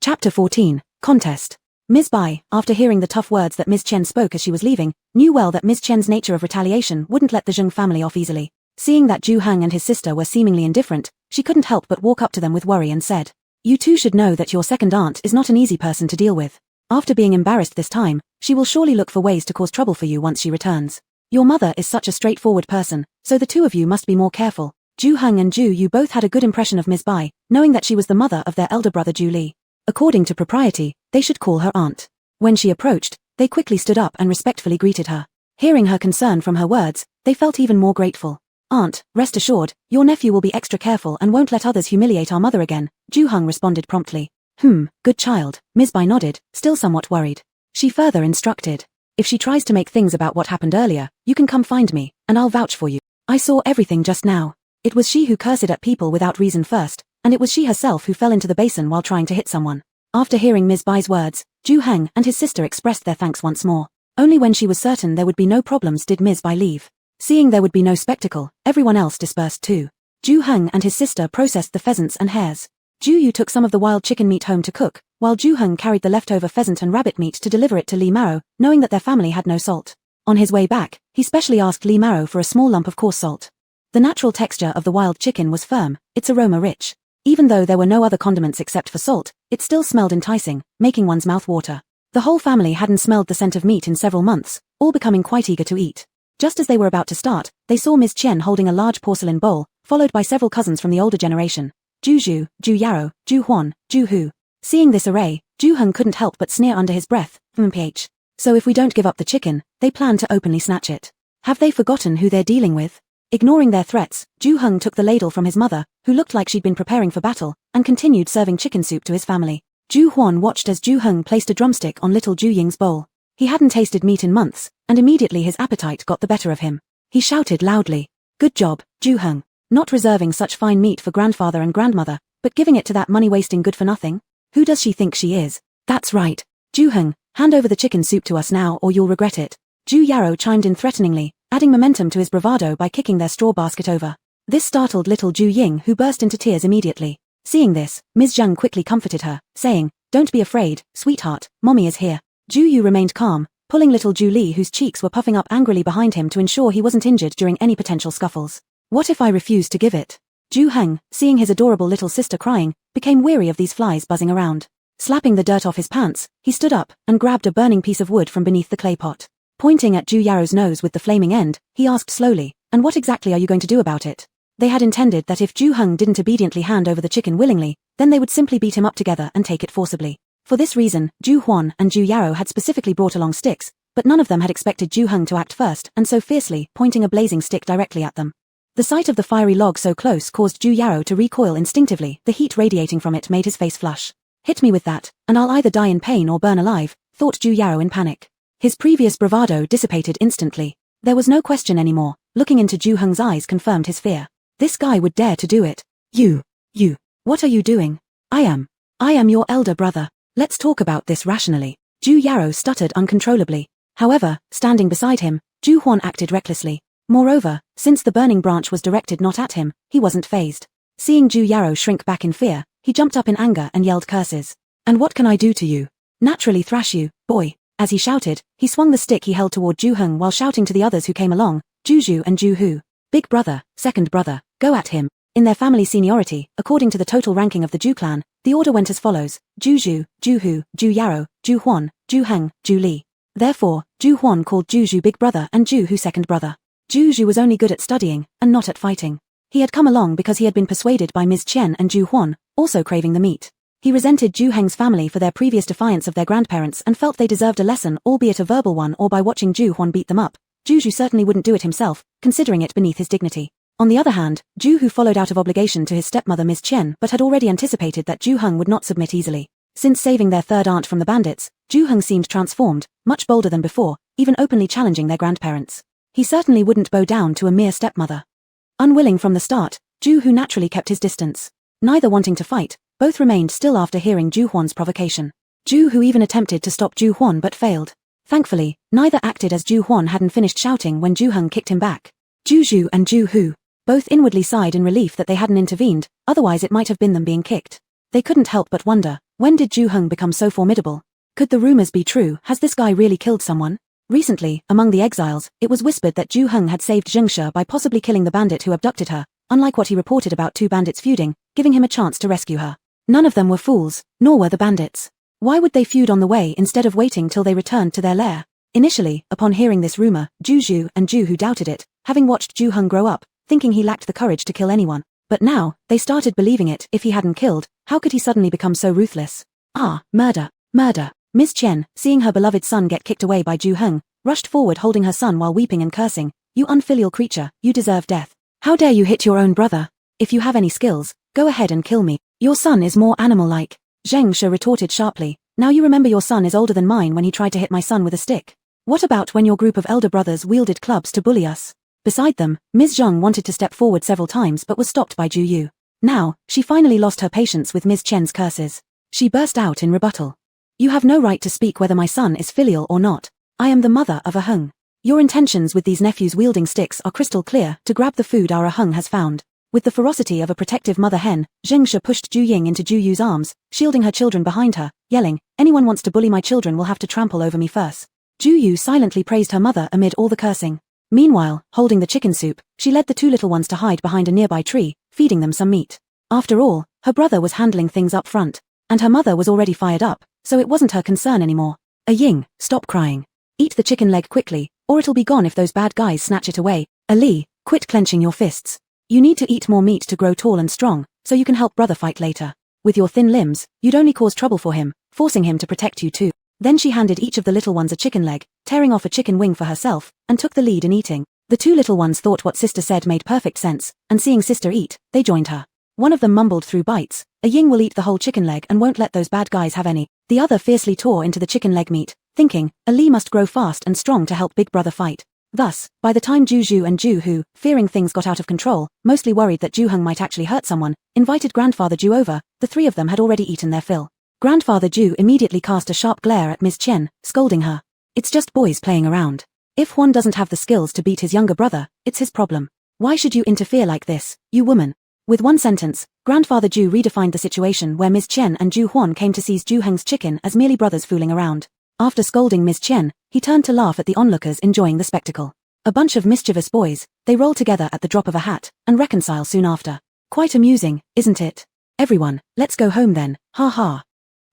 Chapter 14, Contest. Ms. Bai, after hearing the tough words that Ms. Chen spoke as she was leaving, knew well that Ms. Chen's nature of retaliation wouldn't let the Zheng family off easily. Seeing that Ju Heng and his sister were seemingly indifferent, she couldn't help but walk up to them with worry and said, "You two should know that your second aunt is not an easy person to deal with. After being embarrassed this time, she will surely look for ways to cause trouble for you once she returns. Your mother is such a straightforward person, so the two of you must be more careful." Ju Heng and Ju Yu both had a good impression of Ms. Bai, knowing that she was the mother of their elder brother Ju Li. According to propriety, they should call her aunt. When she approached, they quickly stood up and respectfully greeted her. Hearing her concern from her words, they felt even more grateful. "Aunt, rest assured, your nephew will be extra careful and won't let others humiliate our mother again," Ju Heng responded promptly. Good child," Ms. Bai nodded, still somewhat worried. She further instructed, "If she tries to make things about what happened earlier, you can come find me, and I'll vouch for you. I saw everything just now. It was she who cursed at people without reason first, and it was she herself who fell into the basin while trying to hit someone." After hearing Ms. Bai's words, Ju Heng and his sister expressed their thanks once more. Only when she was certain there would be no problems did Ms. Bai leave. Seeing there would be no spectacle, everyone else dispersed too. Ju Heng and his sister processed the pheasants and hares. Ju Yu took some of the wild chicken meat home to cook, while Ju Heng carried the leftover pheasant and rabbit meat to deliver it to Li Maro, knowing that their family had no salt. On his way back, he specially asked Li Maro for a small lump of coarse salt. The natural texture of the wild chicken was firm, its aroma rich. Even though there were no other condiments except for salt, it still smelled enticing, making one's mouth water. The whole family hadn't smelled the scent of meat in several months, all becoming quite eager to eat. Just as they were about to start, they saw Ms. Chen holding a large porcelain bowl, followed by several cousins from the older generation. Ju Zhu, Ju Yarrow, Ju Huan, Ju Hu. Seeing this array, Ju Heng couldn't help but sneer under his breath, "Mph. So if we don't give up the chicken, they plan to openly snatch it. Have they forgotten who they're dealing with?" Ignoring their threats, Ju Heng took the ladle from his mother, who looked like she'd been preparing for battle, and continued serving chicken soup to his family. Ju Huan watched as Ju Heng placed a drumstick on little Ju Ying's bowl. He hadn't tasted meat in months, and immediately his appetite got the better of him. He shouted loudly, "Good job, Ju Heng. Not reserving such fine meat for grandfather and grandmother, but giving it to that money-wasting good-for-nothing? Who does she think she is?" "That's right. Ju Heng, hand over the chicken soup to us now or you'll regret it." Ju Yarrow chimed in threateningly, adding momentum to his bravado by kicking their straw basket over. This startled little Ju Ying, who burst into tears immediately. Seeing this, Ms. Zhang quickly comforted her, saying, "Don't be afraid, sweetheart, mommy is here." Ju Yu remained calm, pulling little Ju Li, whose cheeks were puffing up angrily behind him to ensure he wasn't injured during any potential scuffles. "What if I refuse to give it?" Ju Heng, seeing his adorable little sister crying, became weary of these flies buzzing around. Slapping the dirt off his pants, he stood up and grabbed a burning piece of wood from beneath the clay pot. Pointing at Ju Yarrow's nose with the flaming end, he asked slowly, "And what exactly are you going to do about it?" They had intended that if Ju Heng didn't obediently hand over the chicken willingly, then they would simply beat him up together and take it forcibly. For this reason, Ju Huan and Ju Yarrow had specifically brought along sticks, but none of them had expected Ju Heng to act first and so fiercely, pointing a blazing stick directly at them. The sight of the fiery log so close caused Ju Yarrow to recoil instinctively. The heat radiating from it made his face flush. "Hit me with that, and I'll either die in pain or burn alive," thought Ju Yarrow in panic. His previous bravado dissipated instantly. There was no question anymore. Looking into Ju Heng's eyes confirmed his fear. This guy would dare to do it. You, what are you doing?" I am your elder brother. Let's talk about this rationally." Ju Yarrow stuttered uncontrollably. However, standing beside him, Ju Huan acted recklessly. Moreover, since the burning branch was directed not at him, he wasn't fazed. Seeing Ju Yarrow shrink back in fear, he jumped up in anger and yelled curses. And what can I do to you? Naturally thrash you, boy. As he shouted, he swung the stick he held toward Ju Heng while shouting to the others who came along, Ju and Ju Hu. Big brother, second brother, go at him. In their family seniority, according to the total ranking of the Ju clan, the order went as follows: Ju Hu, Ju Yarrow, Ju Huan, Ju Heng, Ju Li. Therefore, Ju Huan called Ju big brother and Ju Hu second brother. Ju was only good at studying, and not at fighting. He had come along because he had been persuaded by Ms. Chen and Ju Huan, also craving the meat. He resented Ju Heng's family for their previous defiance of their grandparents and felt they deserved a lesson, albeit a verbal one, or by watching Ju Huan beat them up. Ju certainly wouldn't do it himself, considering it beneath his dignity. On the other hand, Ju Hu followed out of obligation to his stepmother Ms. Chen but had already anticipated that Ju Heng would not submit easily. Since saving their third aunt from the bandits, Ju Heng seemed transformed, much bolder than before, even openly challenging their grandparents. He certainly wouldn't bow down to a mere stepmother. Unwilling from the start, Ju Hu naturally kept his distance. Neither wanting to fight, both remained still after hearing Ju Huan's provocation. Ju Hu even attempted to stop Ju Huan but failed. Thankfully, neither acted as Ju Huan hadn't finished shouting when Ju Heng kicked him back. Ju and Ju Hu both inwardly sighed in relief that they hadn't intervened, otherwise it might have been them being kicked. They couldn't help but wonder, when did Ju Heng become so formidable? Could the rumors be true? Has this guy really killed someone? Recently, among the exiles, it was whispered that Ju Heng had saved Zhengshe by possibly killing the bandit who abducted her, unlike what he reported about two bandits feuding, giving him a chance to rescue her. None of them were fools, nor were the bandits. Why would they feud on the way instead of waiting till they returned to their lair? Initially, upon hearing this rumor, Ju and Ju Hu doubted it, having watched Ju Heng grow up, thinking he lacked the courage to kill anyone. But now, they started believing it. If he hadn't killed, how could he suddenly become so ruthless? Ah, murder, murder. Ms. Chen, seeing her beloved son get kicked away by Ju Heng, rushed forward holding her son while weeping and cursing. You unfilial creature, you deserve death. How dare you hit your own brother? If you have any skills, go ahead and kill me. Your son is more animal-like. Zhengshe retorted sharply. Now you remember your son is older than mine when he tried to hit my son with a stick. What about when your group of elder brothers wielded clubs to bully us? Beside them, Ms. Zhang wanted to step forward several times but was stopped by Ju Yu. Now, she finally lost her patience with Ms. Chen's curses. She burst out in rebuttal. You have no right to speak whether my son is filial or not. I am the mother of a Heng. Your intentions with these nephews wielding sticks are crystal clear: to grab the food our Heng has found. With the ferocity of a protective mother hen, Zhengshe pushed Ju Ying into Ju Yu's arms, shielding her children behind her, yelling, anyone wants to bully my children will have to trample over me first. Ju Yu silently praised her mother amid all the cursing. Meanwhile, holding the chicken soup, she led the two little ones to hide behind a nearby tree, feeding them some meat. After all, her brother was handling things up front, and her mother was already fired up, so it wasn't her concern anymore. A Ying, stop crying. Eat the chicken leg quickly, or it'll be gone if those bad guys snatch it away. A Li, quit clenching your fists. You need to eat more meat to grow tall and strong, so you can help brother fight later. With your thin limbs, you'd only cause trouble for him, forcing him to protect you too. Then she handed each of the little ones a chicken leg, tearing off a chicken wing for herself, and took the lead in eating. The two little ones thought what sister said made perfect sense, and seeing sister eat, they joined her. One of them mumbled through bites, a Ying will eat the whole chicken leg and won't let those bad guys have any. The other fiercely tore into the chicken leg meat, thinking, a Li must grow fast and strong to help big brother fight. Thus, by the time Ju and Ju Hu, fearing things got out of control, mostly worried that Ju Heng might actually hurt someone, invited Grandfather Ju over, the three of them had already eaten their fill. Grandfather Ju immediately cast a sharp glare at Ms. Chen, scolding her. It's just boys playing around. If Huan doesn't have the skills to beat his younger brother, it's his problem. Why should you interfere like this, you woman? With one sentence, Grandfather Ju redefined the situation where Ms. Chen and Ju Huan came to seize Ju Heng's chicken as merely brothers fooling around. After scolding Ms. Chen, he turned to laugh at the onlookers enjoying the spectacle. A bunch of mischievous boys, they roll together at the drop of a hat, and reconcile soon after. Quite amusing, isn't it? Everyone, let's go home then, ha ha.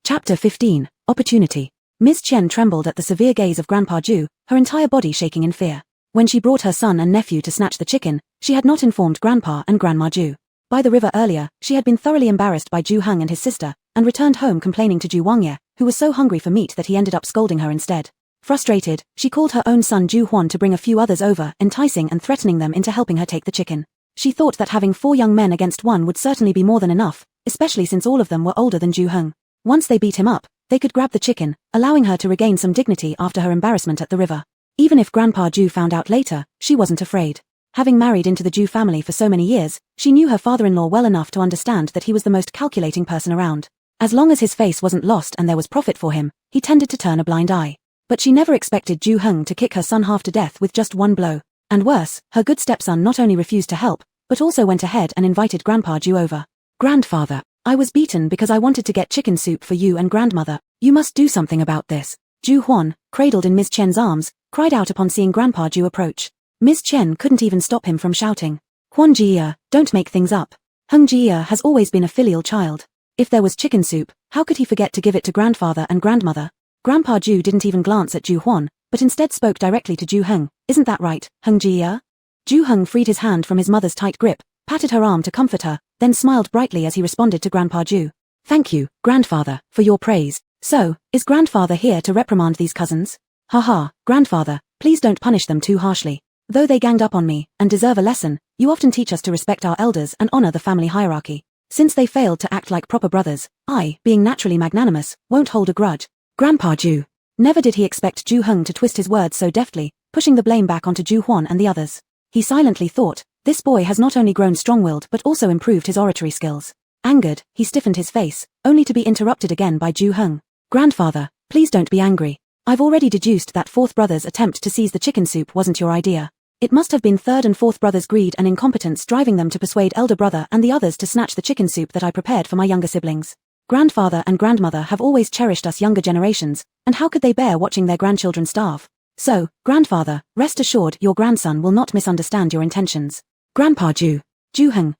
Chapter 15, Opportunity. Ms. Chen trembled at the severe gaze of Grandpa Ju, her entire body shaking in fear. When she brought her son and nephew to snatch the chicken, she had not informed Grandpa and Grandma Ju. By the river earlier, she had been thoroughly embarrassed by Ju Heng and his sister, and returned home complaining to Ju Wangye, who was so hungry for meat that he ended up scolding her instead. Frustrated, she called her own son Ju Huan to bring a few others over, enticing and threatening them into helping her take the chicken. She thought that having 4 young men against one would certainly be more than enough, especially since all of them were older than Ju Heng. Once they beat him up, they could grab the chicken, allowing her to regain some dignity after her embarrassment at the river. Even if Grandpa Ju found out later, she wasn't afraid. Having married into the Ju family for so many years, she knew her father-in-law well enough to understand that he was the most calculating person around. As long as his face wasn't lost and there was profit for him, he tended to turn a blind eye. But she never expected Ju Heng to kick her son half to death with just one blow. And worse, her good stepson not only refused to help, but also went ahead and invited Grandpa Ju over. Grandfather, I was beaten because I wanted to get chicken soup for you and grandmother. You must do something about this. Ju Huan, cradled in Ms. Chen's arms, cried out upon seeing Grandpa Ju approach. Ms. Chen couldn't even stop him from shouting. Huan Jie, don't make things up. Heng Jie has always been a filial child. If there was chicken soup, how could he forget to give it to grandfather and grandmother? Grandpa Ju didn't even glance at Ju Huan, but instead spoke directly to Ju Heng. Isn't that right, Heng Jie? Ju Heng freed his hand from his mother's tight grip, patted her arm to comfort her, then smiled brightly as he responded to Grandpa Ju. Thank you, grandfather, for your praise. So, is grandfather here to reprimand these cousins? Haha, grandfather, please don't punish them too harshly. Though they ganged up on me, and deserve a lesson, you often teach us to respect our elders and honor the family hierarchy. Since they failed to act like proper brothers, I, being naturally magnanimous, won't hold a grudge. Grandpa Ju. Never did he expect Ju Heng to twist his words so deftly, pushing the blame back onto Ju Huan and the others. He silently thought, this boy has not only grown strong-willed but also improved his oratory skills. Angered, he stiffened his face, only to be interrupted again by Ju Heng. Grandfather, please don't be angry. I've already deduced that fourth brother's attempt to seize the chicken soup wasn't your idea. It must have been third and fourth brother's greed and incompetence driving them to persuade elder brother and the others to snatch the chicken soup that I prepared for my younger siblings. Grandfather and grandmother have always cherished us younger generations, and how could they bear watching their grandchildren starve? So, grandfather, rest assured your grandson will not misunderstand your intentions. Grandpa Ju. Ju Heng,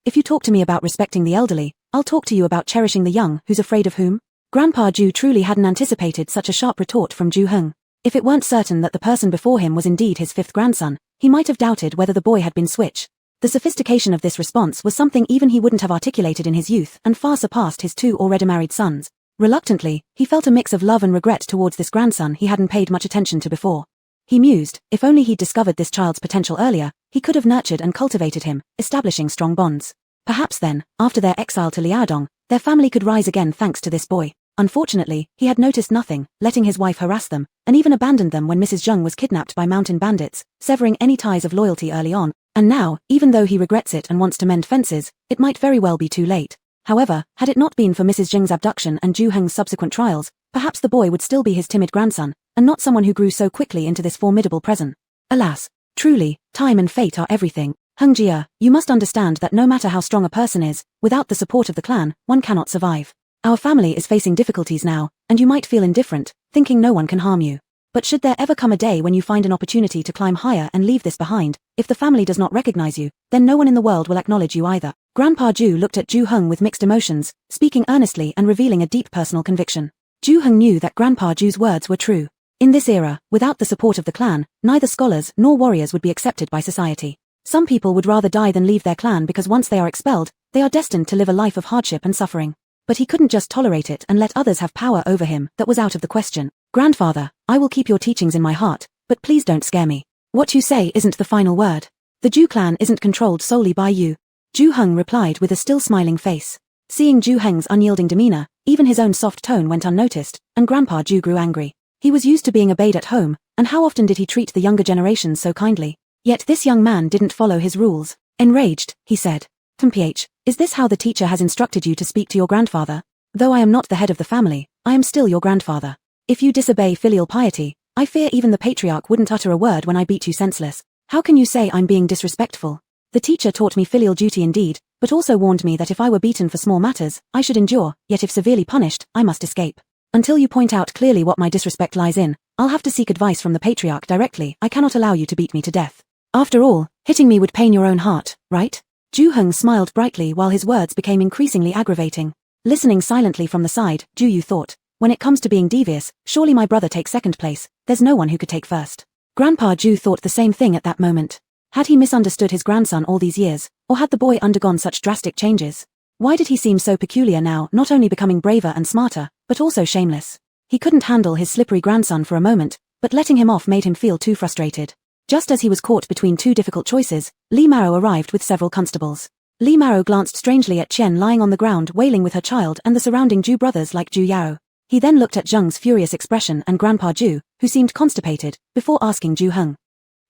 if you talk to me about respecting the elderly, I'll talk to you about cherishing the young. Who's afraid of whom? Grandpa Ju truly hadn't anticipated such a sharp retort from Ju Heng. If it weren't certain that the person before him was indeed his fifth grandson, he might have doubted whether the boy had been switch. The sophistication of this response was something even he wouldn't have articulated in his youth and far surpassed his two already married sons. Reluctantly, he felt a mix of love and regret towards this grandson he hadn't paid much attention to before. He mused, if only he'd discovered this child's potential earlier, he could have nurtured and cultivated him, establishing strong bonds. Perhaps then, after their exile to Liaodong, their family could rise again thanks to this boy. Unfortunately, he had noticed nothing, letting his wife harass them, and even abandoned them when Mrs. Zheng was kidnapped by mountain bandits, severing any ties of loyalty early on. And now, even though he regrets it and wants to mend fences, it might very well be too late. However, had it not been for Mrs. Zheng's abduction and Ju Heng's subsequent trials, perhaps the boy would still be his timid grandson, and not someone who grew so quickly into this formidable present. Alas, truly, time and fate are everything. Heng Jie, you must understand that no matter how strong a person is, without the support of the clan, one cannot survive. Our family is facing difficulties now, and you might feel indifferent, thinking no one can harm you. But should there ever come a day when you find an opportunity to climb higher and leave this behind, if the family does not recognize you, then no one in the world will acknowledge you either. Grandpa Ju looked at Ju Heng with mixed emotions, speaking earnestly and revealing a deep personal conviction. Ju Heng knew that Grandpa Ju's words were true. In this era, without the support of the clan, neither scholars nor warriors would be accepted by society. Some people would rather die than leave their clan because once they are expelled, they are destined to live a life of hardship and suffering. But he couldn't just tolerate it and let others have power over him. That was out of the question. Grandfather, I will keep your teachings in my heart, but please don't scare me. What you say isn't the final word. The Ju clan isn't controlled solely by you. Ju Heng replied with a still smiling face. Seeing Ju Heng's unyielding demeanor, even his own soft tone went unnoticed, and Grandpa Ju grew angry. He was used to being obeyed at home, and how often did he treat the younger generations so kindly? Yet this young man didn't follow his rules. Enraged, he said, "Mph, is this how the teacher has instructed you to speak to your grandfather? Though I am not the head of the family, I am still your grandfather. If you disobey filial piety, I fear even the patriarch wouldn't utter a word when I beat you senseless. How can you say I'm being disrespectful? The teacher taught me filial duty indeed, but also warned me that if I were beaten for small matters, I should endure, yet if severely punished, I must escape. Until you point out clearly what my disrespect lies in, I'll have to seek advice from the patriarch directly. I cannot allow you to beat me to death. After all, hitting me would pain your own heart, right?" Ju Heng smiled brightly while his words became increasingly aggravating. Listening silently from the side, Ju Yu thought, when it comes to being devious, surely my brother takes second place, there's no one who could take first. Grandpa Ju thought the same thing at that moment. Had he misunderstood his grandson all these years, or had the boy undergone such drastic changes? Why did he seem so peculiar now, not only becoming braver and smarter, but also shameless? He couldn't handle his slippery grandson for a moment, but letting him off made him feel too frustrated. Just as he was caught between two difficult choices, Li Maro arrived with several constables. Li Maro glanced strangely at Chen lying on the ground wailing with her child and the surrounding Ju brothers like Ju Yao. He then looked at Zheng's furious expression and Grandpa Ju, who seemed constipated, before asking Ju Heng.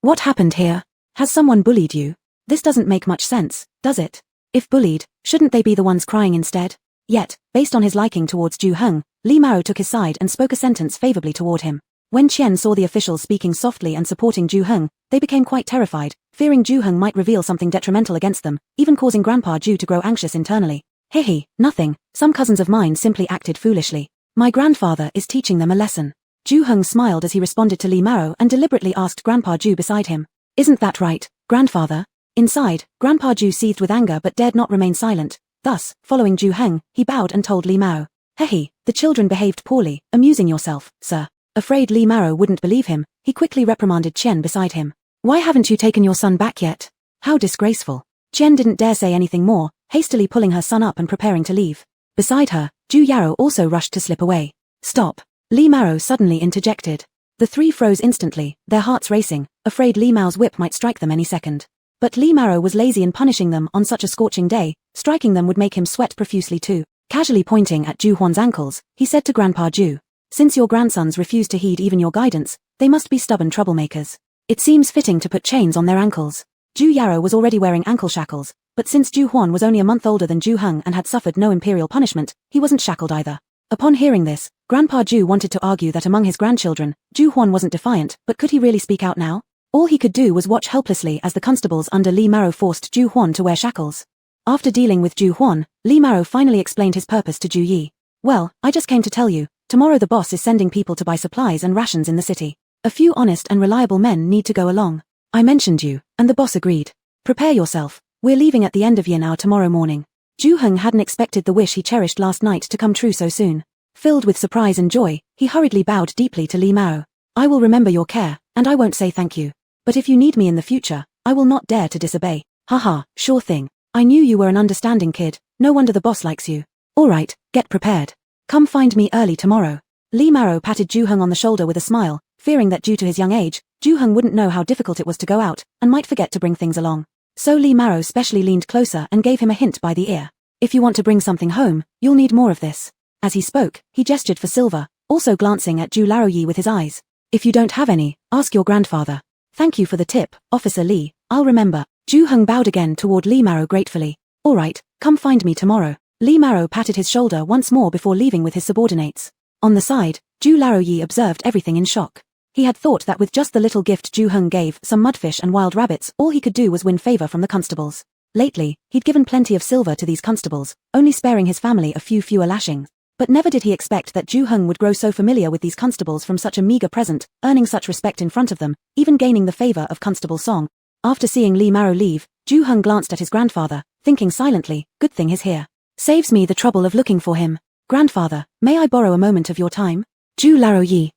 "What happened here? Has someone bullied you? This doesn't make much sense, does it? If bullied, shouldn't they be the ones crying instead?" Yet, based on his liking towards Ju Heng, Li Maro took his side and spoke a sentence favorably toward him. When Chen saw the officials speaking softly and supporting Ju Heng, they became quite terrified, fearing Ju Heng might reveal something detrimental against them, even causing Grandpa Ju to grow anxious internally. Hehe, nothing, some cousins of mine simply acted foolishly. My grandfather is teaching them a lesson. Ju Heng smiled as he responded to Li Maro and deliberately asked Grandpa Ju beside him. Isn't that right, grandfather? Inside, Grandpa Ju seethed with anger but dared not remain silent. Thus, following Ju Heng, he bowed and told Li Maro. Hehe, the children behaved poorly, amusing yourself, sir. Afraid Li Maro wouldn't believe him, he quickly reprimanded Chen beside him. Why haven't you taken your son back yet? How disgraceful. Chen didn't dare say anything more, hastily pulling her son up and preparing to leave. Beside her, Ju Yaro also rushed to slip away. Stop. Li Maro suddenly interjected. The three froze instantly, their hearts racing, afraid Li Mao's whip might strike them any second. But Li Maro was lazy in punishing them on such a scorching day, striking them would make him sweat profusely too. Casually pointing at Ju Huan's ankles, he said to Grandpa Ju. Since your grandsons refuse to heed even your guidance, they must be stubborn troublemakers. It seems fitting to put chains on their ankles. Ju Yaro was already wearing ankle shackles, but since Ju Huan was only a month older than Ju Heng and had suffered no imperial punishment, he wasn't shackled either. Upon hearing this, Grandpa Ju wanted to argue that among his grandchildren, Ju Huan wasn't defiant, but could he really speak out now? All he could do was watch helplessly as the constables under Li Maro forced Ju Huan to wear shackles. After dealing with Ju Huan, Li Maro finally explained his purpose to Ju Yi. Well, I just came to tell you, tomorrow the boss is sending people to buy supplies and rations in the city. A few honest and reliable men need to go along. I mentioned you, and the boss agreed. Prepare yourself, we're leaving at the end of Yin hour tomorrow morning. Ju Heng hadn't expected the wish he cherished last night to come true so soon. Filled with surprise and joy, he hurriedly bowed deeply to Li Maro. I will remember your care, and I won't say thank you. But if you need me in the future, I will not dare to disobey. Haha, sure thing. I knew you were an understanding kid, no wonder the boss likes you. Alright, get prepared. Come find me early tomorrow. Li Maro patted Ju Heng on the shoulder with a smile, fearing that due to his young age, Ju Heng wouldn't know how difficult it was to go out, and might forget to bring things along. So Li Maro specially leaned closer and gave him a hint by the ear. If you want to bring something home, you'll need more of this. As he spoke, he gestured for silver, also glancing at Ju Laroyi with his eyes. If you don't have any, ask your grandfather. Thank you for the tip, Officer Li, I'll remember. Ju Heng bowed again toward Li Maro gratefully. Alright, come find me tomorrow. Li Maro patted his shoulder once more before leaving with his subordinates. On the side, Ju Laroyi observed everything in shock. He had thought that with just the little gift Ju Heng gave, some mudfish and wild rabbits, all he could do was win favor from the constables. Lately, he'd given plenty of silver to these constables, only sparing his family a few fewer lashings. But never did he expect that Ju Heng would grow so familiar with these constables from such a meager present, earning such respect in front of them, even gaining the favor of Constable Song. After seeing Li Maro leave, Ju Heng glanced at his grandfather, thinking silently, good thing he's here. Saves me the trouble of looking for him. Grandfather, may I borrow a moment of your time? Ju Laroyi.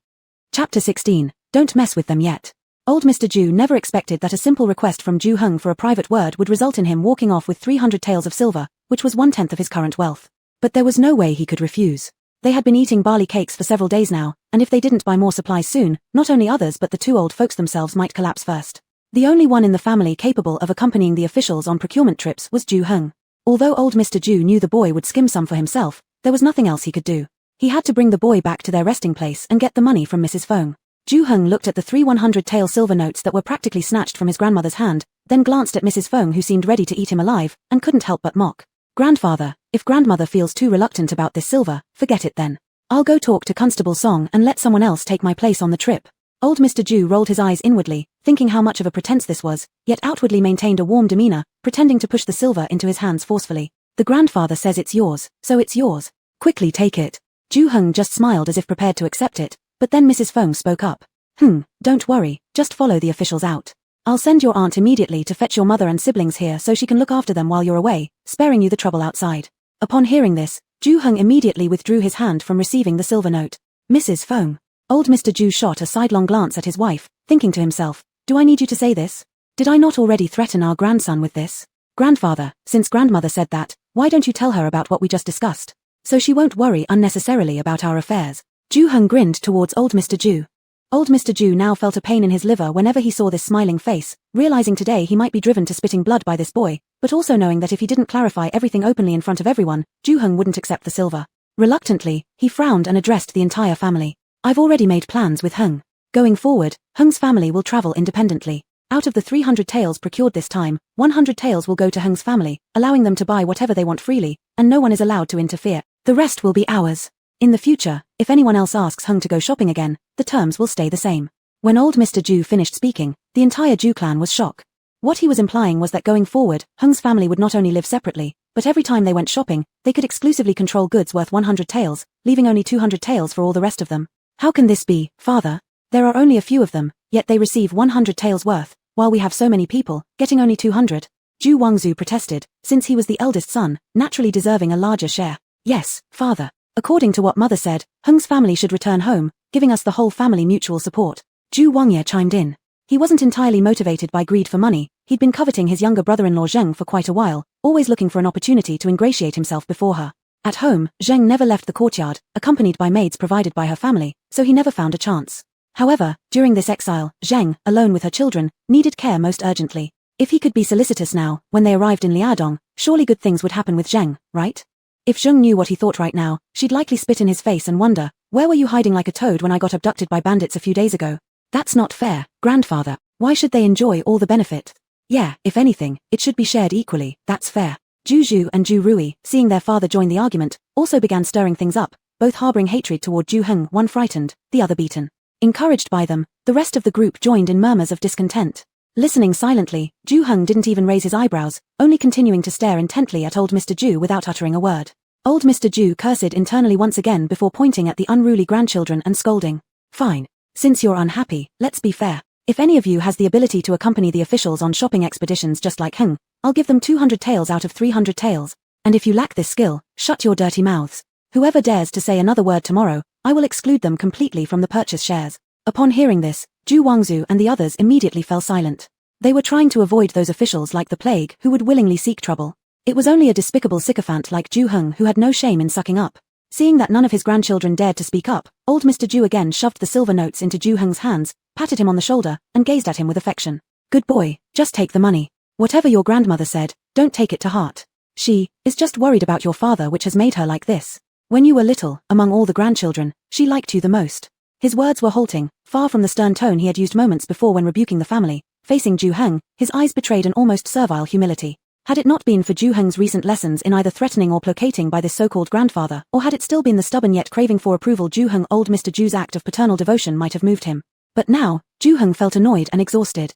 Chapter 16, Don't mess with them yet. Old Mr. Ju never expected that a simple request from Ju Heng for a private word would result in him walking off with 300 taels of silver, which was 1/10 of his current wealth. But there was no way he could refuse. They had been eating barley cakes for several days now, and if they didn't buy more supplies soon, not only others but the two old folks themselves might collapse first. The only one in the family capable of accompanying the officials on procurement trips was Ju Heng. Although old Mr. Ju knew the boy would skim some for himself, there was nothing else he could do. He had to bring the boy back to their resting place and get the money from Mrs. Feng. Ju Heng looked at the 3 100-tael silver notes that were practically snatched from his grandmother's hand, then glanced at Mrs. Feng who seemed ready to eat him alive, and couldn't help but mock. Grandfather, if grandmother feels too reluctant about this silver, forget it then. I'll go talk to Constable Song and let someone else take my place on the trip. Old Mr. Ju rolled his eyes inwardly, thinking how much of a pretense this was, yet outwardly maintained a warm demeanor, pretending to push the silver into his hands forcefully. The grandfather says it's yours, so it's yours. Quickly take it. Ju Heng just smiled as if prepared to accept it, but then Mrs. Feng spoke up. Don't worry, just follow the officials out. I'll send your aunt immediately to fetch your mother and siblings here so she can look after them while you're away, sparing you the trouble outside. Upon hearing this, Ju Heng immediately withdrew his hand from receiving the silver note. Mrs. Feng. Old Mr. Ju shot a sidelong glance at his wife, thinking to himself, do I need you to say this? Did I not already threaten our grandson with this? Grandfather, since grandmother said that, why don't you tell her about what we just discussed? So she won't worry unnecessarily about our affairs. Ju Heng grinned towards old Mr. Ju. Old Mr. Ju now felt a pain in his liver whenever he saw this smiling face, realizing today he might be driven to spitting blood by this boy, but also knowing that if he didn't clarify everything openly in front of everyone, Ju Heng wouldn't accept the silver. Reluctantly, he frowned and addressed the entire family. I've already made plans with Heng. Going forward, Heng's family will travel independently. Out of the 300 taels procured this time, 100 taels will go to Heng's family, allowing them to buy whatever they want freely, and no one is allowed to interfere. The rest will be ours. In the future, if anyone else asks Heng to go shopping again, the terms will stay the same. When old Mr. Ju finished speaking, the entire Ju clan was shocked. What he was implying was that going forward, Hung's family would not only live separately, but every time they went shopping, they could exclusively control goods worth 100 taels, leaving only 200 taels for all the rest of them. How can this be, father? There are only a few of them, yet they receive 100 taels worth, while we have so many people, getting only 200. Zhu Wangzu protested, since he was the eldest son, naturally deserving a larger share. Yes, father. According to what mother said, Hung's family should return home, giving us the whole family mutual support. Zhu Wangye chimed in. He wasn't entirely motivated by greed for money. He'd been coveting his younger brother-in-law Zheng for quite a while, always looking for an opportunity to ingratiate himself before her. At home, Zheng never left the courtyard, accompanied by maids provided by her family, so he never found a chance. However, during this exile, Zheng, alone with her children, needed care most urgently. If he could be solicitous now, when they arrived in Liaodong, surely good things would happen with Zheng, right? If Zheng knew what he thought right now, she'd likely spit in his face and wonder, where were you hiding like a toad when I got abducted by bandits a few days ago? That's not fair, grandfather. Why should they enjoy all the benefit? Yeah, if anything, it should be shared equally, that's fair. Zhu Zhu and Zhu Rui, seeing their father join the argument, also began stirring things up, both harboring hatred toward Zhu Heng, one frightened, the other beaten. Encouraged by them, the rest of the group joined in murmurs of discontent. Listening silently, Zhu Heng didn't even raise his eyebrows, only continuing to stare intently at old Mr. Zhu without uttering a word. Old Mr. Zhu cursed internally once again before pointing at the unruly grandchildren and scolding. Fine. Since you're unhappy, let's be fair. If any of you has the ability to accompany the officials on shopping expeditions just like Heng, I'll give them 200 taels out of 300 taels. And if you lack this skill, shut your dirty mouths. Whoever dares to say another word tomorrow, I will exclude them completely from the purchase shares. Upon hearing this, Zhu Wangzu and the others immediately fell silent. They were trying to avoid those officials like the plague who would willingly seek trouble. It was only a despicable sycophant like Zhu Heng who had no shame in sucking up. Seeing that none of his grandchildren dared to speak up, old Mr. Zhu again shoved the silver notes into Zhu Heng's hands, patted him on the shoulder, and gazed at him with affection. Good boy, just take the money. Whatever your grandmother said, don't take it to heart. She is just worried about your father, which has made her like this. When you were little, among all the grandchildren, she liked you the most. His words were halting, far from the stern tone he had used moments before when rebuking the family. Facing Zhu Heng, his eyes betrayed an almost servile humility. Had it not been for Zhu Heng's recent lessons in either threatening or placating by this so-called grandfather, or had it still been the stubborn yet craving for approval Zhu Heng, old Mr. Zhu's act of paternal devotion might have moved him. But now, Zhu Heng felt annoyed and exhausted.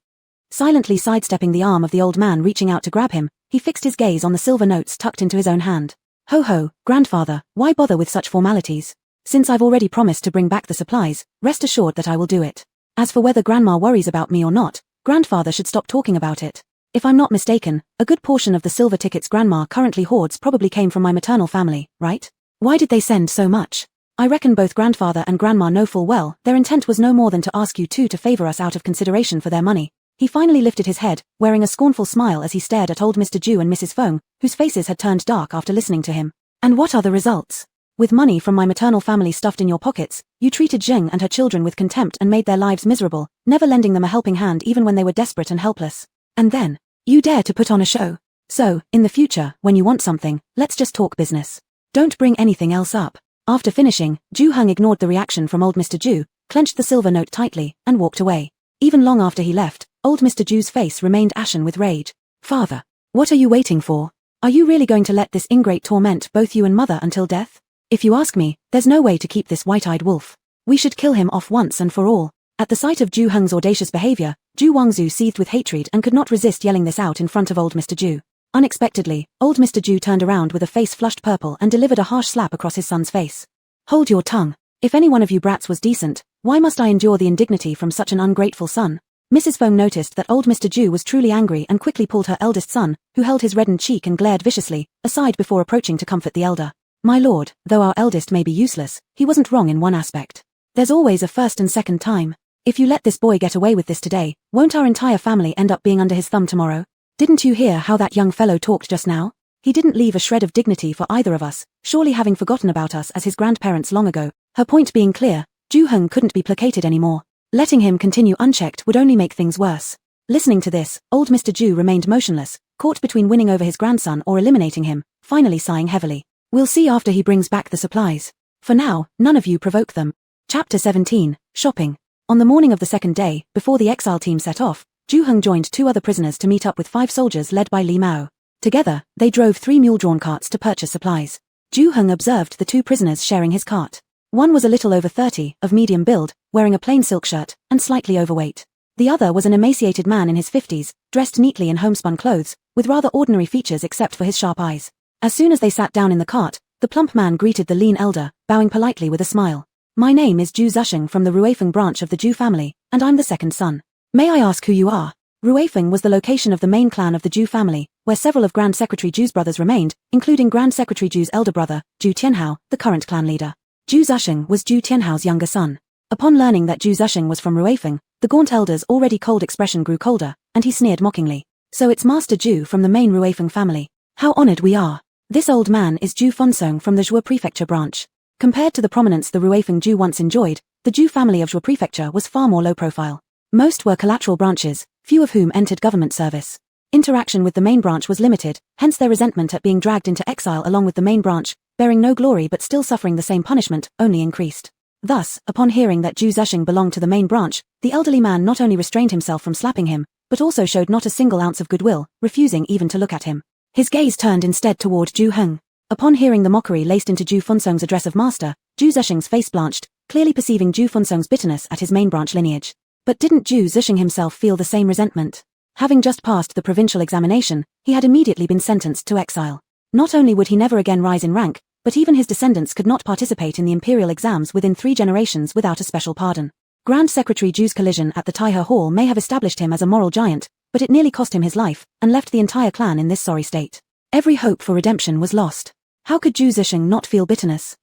Silently sidestepping the arm of the old man reaching out to grab him, he fixed his gaze on the silver notes tucked into his own hand. Ho ho, grandfather, why bother with such formalities? Since I've already promised to bring back the supplies, rest assured that I will do it. As for whether grandma worries about me or not, grandfather should stop talking about it. If I'm not mistaken, a good portion of the silver tickets grandma currently hoards probably came from my maternal family, right? Why did they send so much? I reckon both grandfather and grandma know full well their intent was no more than to ask you two to favor us out of consideration for their money. He finally lifted his head, wearing a scornful smile as he stared at old Mr. Zhu and Mrs. Feng, whose faces had turned dark after listening to him. And what are the results? With money from my maternal family stuffed in your pockets, you treated Zheng and her children with contempt and made their lives miserable, never lending them a helping hand even when they were desperate and helpless. And then, you dare to put on a show. So, in the future, when you want something, let's just talk business. Don't bring anything else up. After finishing, Zhu Heng ignored the reaction from old Mr. Zhu, clenched the silver note tightly, and walked away. Even long after he left, old Mr. Zhu's face remained ashen with rage. Father, what are you waiting for? Are you really going to let this ingrate torment both you and mother until death? If you ask me, there's no way to keep this white-eyed wolf. We should kill him off once and for all. At the sight of Zhu Heng's audacious behavior, Zhu Wangzu seethed with hatred and could not resist yelling this out in front of old Mr. Zhu. Unexpectedly, old Mr. Zhu turned around with a face flushed purple and delivered a harsh slap across his son's face. Hold your tongue. If any one of you brats was decent, why must I endure the indignity from such an ungrateful son? Mrs. Feng noticed that old Mr. Zhu was truly angry and quickly pulled her eldest son, who held his reddened cheek and glared viciously, aside before approaching to comfort the elder. My lord, though our eldest may be useless, he wasn't wrong in one aspect. There's always a first and second time. If you let this boy get away with this today, won't our entire family end up being under his thumb tomorrow? Didn't you hear how that young fellow talked just now? He didn't leave a shred of dignity for either of us, surely having forgotten about us as his grandparents long ago. Her point being clear, Zhu Heng couldn't be placated anymore. Letting him continue unchecked would only make things worse. Listening to this, old Mr. Zhu remained motionless, caught between winning over his grandson or eliminating him, finally sighing heavily. We'll see after he brings back the supplies. For now, none of you provoke them. Chapter 17, Shopping. On the morning of the second day, before the exile team set off, Zhu Heng joined 2 other prisoners to meet up with 5 soldiers led by Li Mao. Together, they drove 3 mule-drawn carts to purchase supplies. Zhu Heng observed the 2 prisoners sharing his cart. One was a little over 30, of medium build, wearing a plain silk shirt, and slightly overweight. The other was an emaciated man in his 50s, dressed neatly in homespun clothes, with rather ordinary features except for his sharp eyes. As soon as they sat down in the cart, the plump man greeted the lean elder, bowing politely with a smile. My name is Zhu Zusheng from the Ruifeng branch of the Zhu family, and I'm the second son. May I ask who you are? Ruifeng was the location of the main clan of the Zhu family, where several of Grand Secretary Zhu's brothers remained, including Grand Secretary Zhu's elder brother, Zhu Tianhao, the current clan leader. Zhu Zusheng was Zhu Tianhao's younger son. Upon learning that Zhu Zusheng was from Ruifeng, the gaunt elder's already cold expression grew colder, and he sneered mockingly. So it's Master Zhu from the main Ruifeng family. How honored we are. This old man is Zhu Fensong from the Zhuo Prefecture branch. Compared to the prominence the Ruifeng Zhu once enjoyed, the Zhu family of Zhuo Prefecture was far more low profile. Most were collateral branches, few of whom entered government service. Interaction with the main branch was limited, hence their resentment at being dragged into exile along with the main branch, bearing no glory but still suffering the same punishment, only increased. Thus, upon hearing that Zhu Zusheng belonged to the main branch, the elderly man not only restrained himself from slapping him, but also showed not a single ounce of goodwill, refusing even to look at him. His gaze turned instead toward Zhu Heng. Upon hearing the mockery laced into Zhu Fensong's address of master, Zhu Zusheng's face blanched, clearly perceiving Zhu Fensong's bitterness at his main branch lineage. But didn't Zhu Zusheng himself feel the same resentment? Having just passed the provincial examination, he had immediately been sentenced to exile. Not only would he never again rise in rank, but even his descendants could not participate in the imperial exams within 3 generations without a special pardon. Grand Secretary Zhu's collision at the Taihe Hall may have established him as a moral giant, but it nearly cost him his life, and left the entire clan in this sorry state. Every hope for redemption was lost. How could Zhu Zusheng not feel bitterness?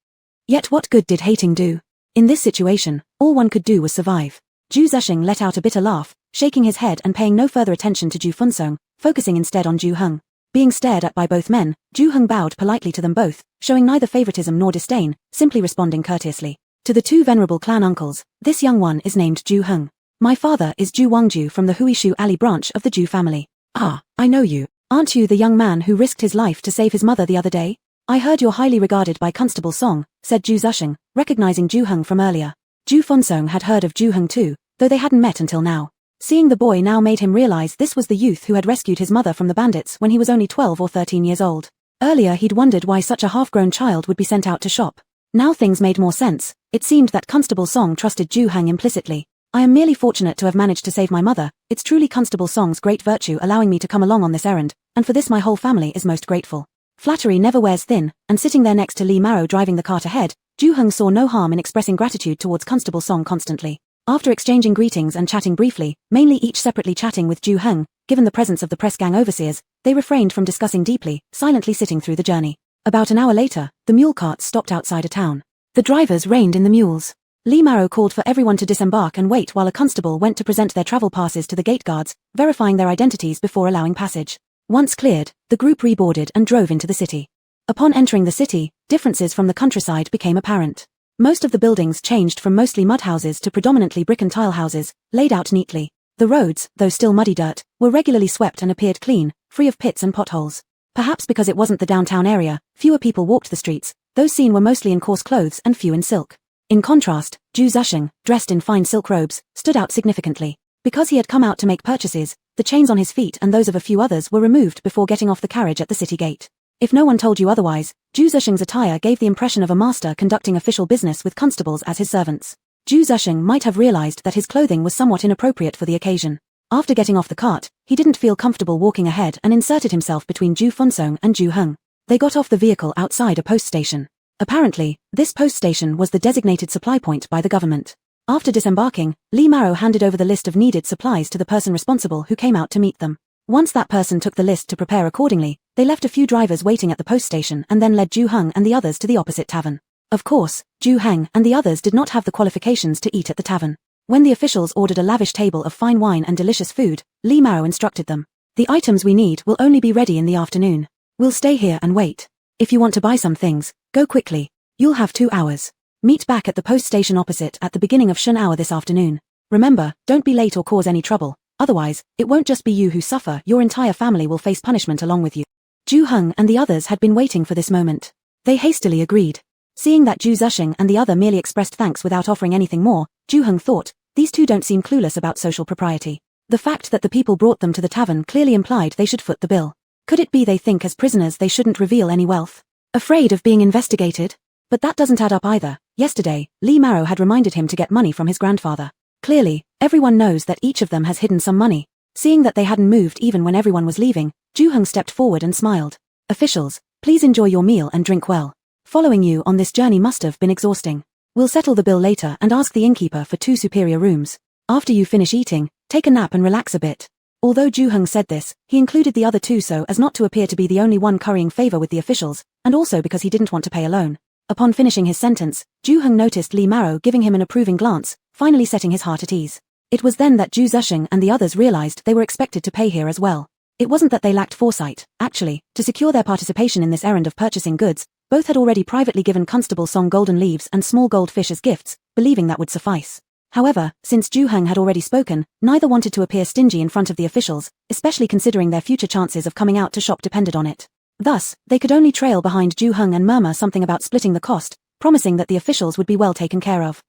Yet what good did hating do? In this situation, all one could do was survive. Zhu Zusheng let out a bitter laugh, shaking his head and paying no further attention to Zhu Fensong, focusing instead on Zhu Heng. Being stared at by both men, Zhu Heng bowed politely to them both, showing neither favoritism nor disdain, simply responding courteously. To the 2 venerable clan uncles, this young one is named Zhu Heng. My father is Zhu Wangju from the Huishu Alley branch of the Zhu family. Ah, I know you. Aren't you the young man who risked his life to save his mother the other day? I heard you're highly regarded by Constable Song, said Zhu Zusheng, recognizing Zhu Heng from earlier. Zhu Fensong had heard of Zhu Heng too, though they hadn't met until now. Seeing the boy now made him realize this was the youth who had rescued his mother from the bandits when he was only 12 or 13 years old. Earlier he'd wondered why such a half-grown child would be sent out to shop. Now things made more sense. It seemed that Constable Song trusted Zhu Heng implicitly. I am merely fortunate to have managed to save my mother. It's truly Constable Song's great virtue allowing me to come along on this errand, and for this my whole family is most grateful. Flattery never wears thin, and sitting there next to Li Maro driving the cart ahead, Zhu Heng saw no harm in expressing gratitude towards Constable Song constantly. After exchanging greetings and chatting briefly, mainly each separately chatting with Zhu Heng, given the presence of the press gang overseers, they refrained from discussing deeply, silently sitting through the journey. About an hour later, the mule carts stopped outside a town. The drivers reined in the mules. Li Maro called for everyone to disembark and wait while a constable went to present their travel passes to the gate guards, verifying their identities before allowing passage. Once cleared, the group reboarded and drove into the city. Upon entering the city, differences from the countryside became apparent. Most of the buildings changed from mostly mud houses to predominantly brick and tile houses, laid out neatly. The roads, though still muddy dirt, were regularly swept and appeared clean, free of pits and potholes. Perhaps because it wasn't the downtown area, fewer people walked the streets. Those seen were mostly in coarse clothes and few in silk. In contrast, Zhu Zusheng, dressed in fine silk robes, stood out significantly. Because he had come out to make purchases, the chains on his feet and those of a few others were removed before getting off the carriage at the city gate. If no one told you otherwise, Zhu Zusheng's attire gave the impression of a master conducting official business with constables as his servants. Zhu Zusheng might have realized that his clothing was somewhat inappropriate for the occasion. After getting off the cart, he didn't feel comfortable walking ahead and inserted himself between Zhu Fensong and Zhu Heng. They got off the vehicle outside a post station. Apparently, this post station was the designated supply point by the government. After disembarking, Li Maro handed over the list of needed supplies to the person responsible who came out to meet them. Once that person took the list to prepare accordingly, they left a few drivers waiting at the post station and then led Zhu Heng and the others to the opposite tavern. Of course, Zhu Heng and the others did not have the qualifications to eat at the tavern. When the officials ordered a lavish table of fine wine and delicious food, Li Maro instructed them. The items we need will only be ready in the afternoon. We'll stay here and wait. If you want to buy some things, go quickly. You'll have 2 hours. Meet back at the post station opposite at the beginning of Shun hour this afternoon. Remember, don't be late or cause any trouble. Otherwise, it won't just be you who suffer, your entire family will face punishment along with you. Zhu Heng and the others had been waiting for this moment. They hastily agreed. Seeing that Zhu Zusheng and the other merely expressed thanks without offering anything more, Zhu Heng thought, these two don't seem clueless about social propriety. The fact that the people brought them to the tavern clearly implied they should foot the bill. Could it be they think as prisoners they shouldn't reveal any wealth? Afraid of being investigated? But that doesn't add up either. Yesterday, Li Maro had reminded him to get money from his grandfather. Clearly, everyone knows that each of them has hidden some money. Seeing that they hadn't moved even when everyone was leaving, Ju-hung stepped forward and smiled. Officials, please enjoy your meal and drink well. Following you on this journey must have been exhausting. We'll settle the bill later and ask the innkeeper for 2 superior rooms. After you finish eating, take a nap and relax a bit. Although Ju-hung said this, he included the other 2 so as not to appear to be the only one currying favor with the officials, and also because he didn't want to pay alone. Upon finishing his sentence, Ju-hung noticed Lee Marrow giving him an approving glance, finally setting his heart at ease. It was then that Ju Zusheng and the others realized they were expected to pay here as well. It wasn't that they lacked foresight, actually, to secure their participation in this errand of purchasing goods, both had already privately given Constable Song golden leaves and small gold fish as gifts, believing that would suffice. However, since Ju-hung had already spoken, neither wanted to appear stingy in front of the officials, especially considering their future chances of coming out to shop depended on it. Thus, they could only trail behind Ju-hung and murmur something about splitting the cost, promising that the officials would be well taken care of.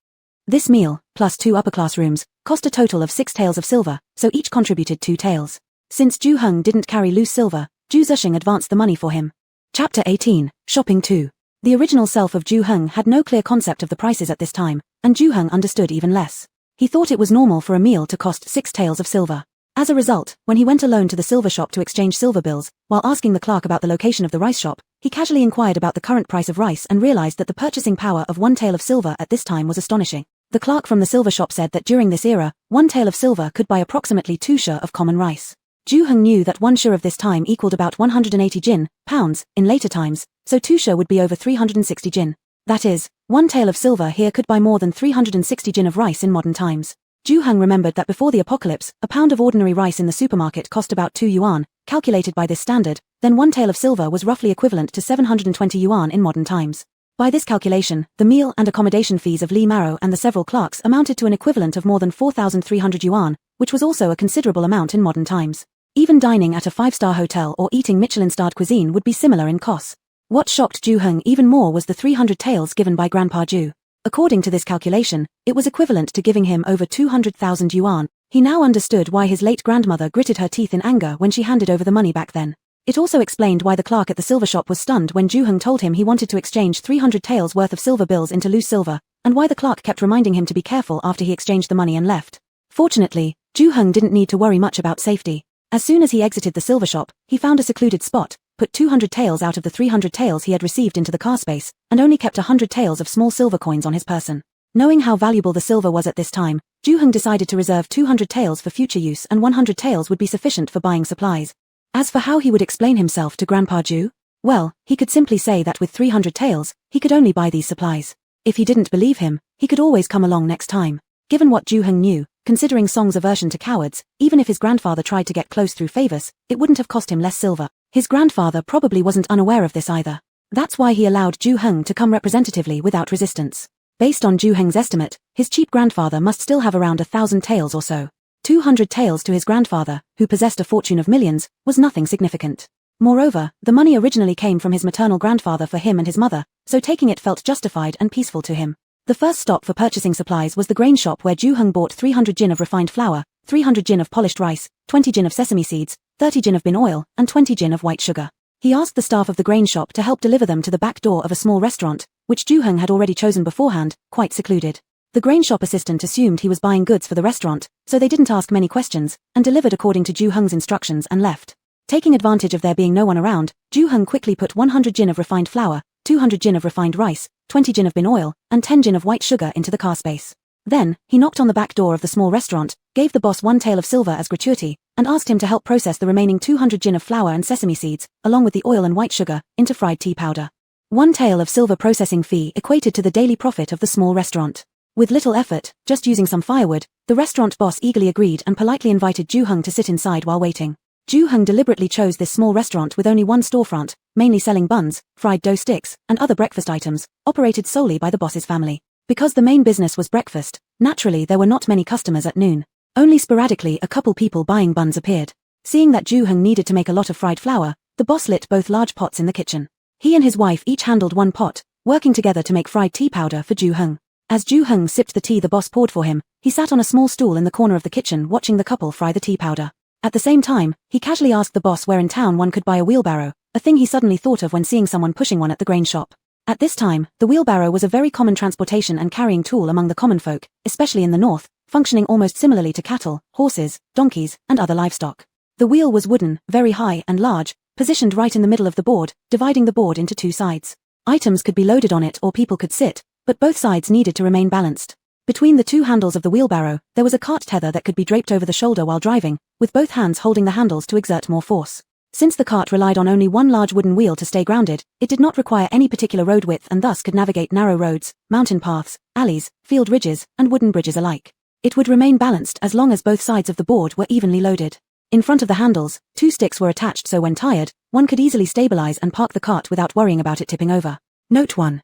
This meal, plus 2 upper-class rooms, cost a total of 6 taels of silver, so each contributed 2 taels. Since Ju-hung didn't carry loose silver, Ju Zusheng advanced the money for him. Chapter 18, Shopping 2. The original self of Ju-hung had no clear concept of the prices at this time, and Ju-hung understood even less. He thought it was normal for a meal to cost 6 taels of silver. As a result, when he went alone to the silver shop to exchange silver bills, while asking the clerk about the location of the rice shop, he casually inquired about the current price of rice and realized that the purchasing power of 1 tael of silver at this time was astonishing. The clerk from the silver shop said that during this era, 1 tael of silver could buy approximately 2 sha of common rice. Ju-hung knew that 1 sha of this time equaled about 180 jin, pounds, in later times, so 2 sha would be over 360 jin. That is, 1 tael of silver here could buy more than 360 jin of rice in modern times. Ju-hung remembered that before the apocalypse, a pound of ordinary rice in the supermarket cost about 2 yuan, calculated by this standard, then 1 tael of silver was roughly equivalent to 720 yuan in modern times. By this calculation, the meal and accommodation fees of Lee Marrow and the several clerks amounted to an equivalent of more than 4,300 yuan, which was also a considerable amount in modern times. Even dining at a 5-star hotel or eating Michelin-starred cuisine would be similar in costs. What shocked Ju-hung even more was the 300 taels given by Grandpa Ju. According to this calculation, it was equivalent to giving him over 200,000 yuan. He now understood why his late grandmother gritted her teeth in anger when she handed over the money back then. It also explained why the clerk at the silver shop was stunned when Ju-hung told him he wanted to exchange 300 taels worth of silver bills into loose silver, and why the clerk kept reminding him to be careful after he exchanged the money and left. Fortunately, Ju-hung didn't need to worry much about safety. As soon as he exited the silver shop, he found a secluded spot, put 200 taels out of the 300 taels he had received into the car space, and only kept 100 taels of small silver coins on his person. Knowing how valuable the silver was at this time, Ju-hung decided to reserve 200 taels for future use and 100 taels would be sufficient for buying supplies. As for how he would explain himself to Grandpa Ju, well, he could simply say that with 300 taels, he could only buy these supplies. If he didn't believe him, he could always come along next time. Given what Ju-hung knew, considering Song's aversion to cowards, even if his grandfather tried to get close through favors, it wouldn't have cost him less silver. His grandfather probably wasn't unaware of this either. That's why he allowed Ju-hung to come representatively without resistance. Based on Ju-hung's estimate, his cheap grandfather must still have around 1,000 taels or so. 200 taels to his grandfather, who possessed a fortune of millions, was nothing significant. Moreover, the money originally came from his maternal grandfather for him and his mother, so taking it felt justified and peaceful to him. The first stop for purchasing supplies was the grain shop where Ju-hung bought 300 jin of refined flour, 300 jin of polished rice, 20 jin of sesame seeds, 30 jin of bin oil, and 20 jin of white sugar. He asked the staff of the grain shop to help deliver them to the back door of a small restaurant, which Ju-hung had already chosen beforehand, quite secluded. The grain shop assistant assumed he was buying goods for the restaurant, so they didn't ask many questions, and delivered according to Ju-hung's instructions and left. Taking advantage of there being no one around, Ju-hung quickly put 100 jin of refined flour, 200 jin of refined rice, 20 jin of bin oil, and 10 jin of white sugar into the car space. Then, he knocked on the back door of the small restaurant, gave the boss 1 tael of silver as gratuity, and asked him to help process the remaining 200 jin of flour and sesame seeds, along with the oil and white sugar, into fried tea powder. 1 tael of silver processing fee equated to the daily profit of the small restaurant. With little effort, just using some firewood, the restaurant boss eagerly agreed and politely invited Ju-hung to sit inside while waiting. Ju-hung deliberately chose this small restaurant with only one storefront, mainly selling buns, fried dough sticks, and other breakfast items, operated solely by the boss's family. Because the main business was breakfast, naturally there were not many customers at noon. Only sporadically a couple people buying buns appeared. Seeing that Ju-hung needed to make a lot of fried flour, the boss lit both large pots in the kitchen. He and his wife each handled one pot, working together to make fried tea powder for Ju-hung. As Ju-hung sipped the tea the boss poured for him, he sat on a small stool in the corner of the kitchen watching the couple fry the tea powder. At the same time, he casually asked the boss where in town one could buy a wheelbarrow, a thing he suddenly thought of when seeing someone pushing one at the grain shop. At this time, the wheelbarrow was a very common transportation and carrying tool among the common folk, especially in the north, functioning almost similarly to cattle, horses, donkeys, and other livestock. The wheel was wooden, very high and large, positioned right in the middle of the board, dividing the board into two sides. Items could be loaded on it or people could sit, but both sides needed to remain balanced. Between the two handles of the wheelbarrow, there was a cart tether that could be draped over the shoulder while driving, with both hands holding the handles to exert more force. Since the cart relied on only one large wooden wheel to stay grounded, it did not require any particular road width and thus could navigate narrow roads, mountain paths, alleys, field ridges, and wooden bridges alike. It would remain balanced as long as both sides of the board were evenly loaded. In front of the handles, two sticks were attached so when tired, one could easily stabilize and park the cart without worrying about it tipping over. Note 1.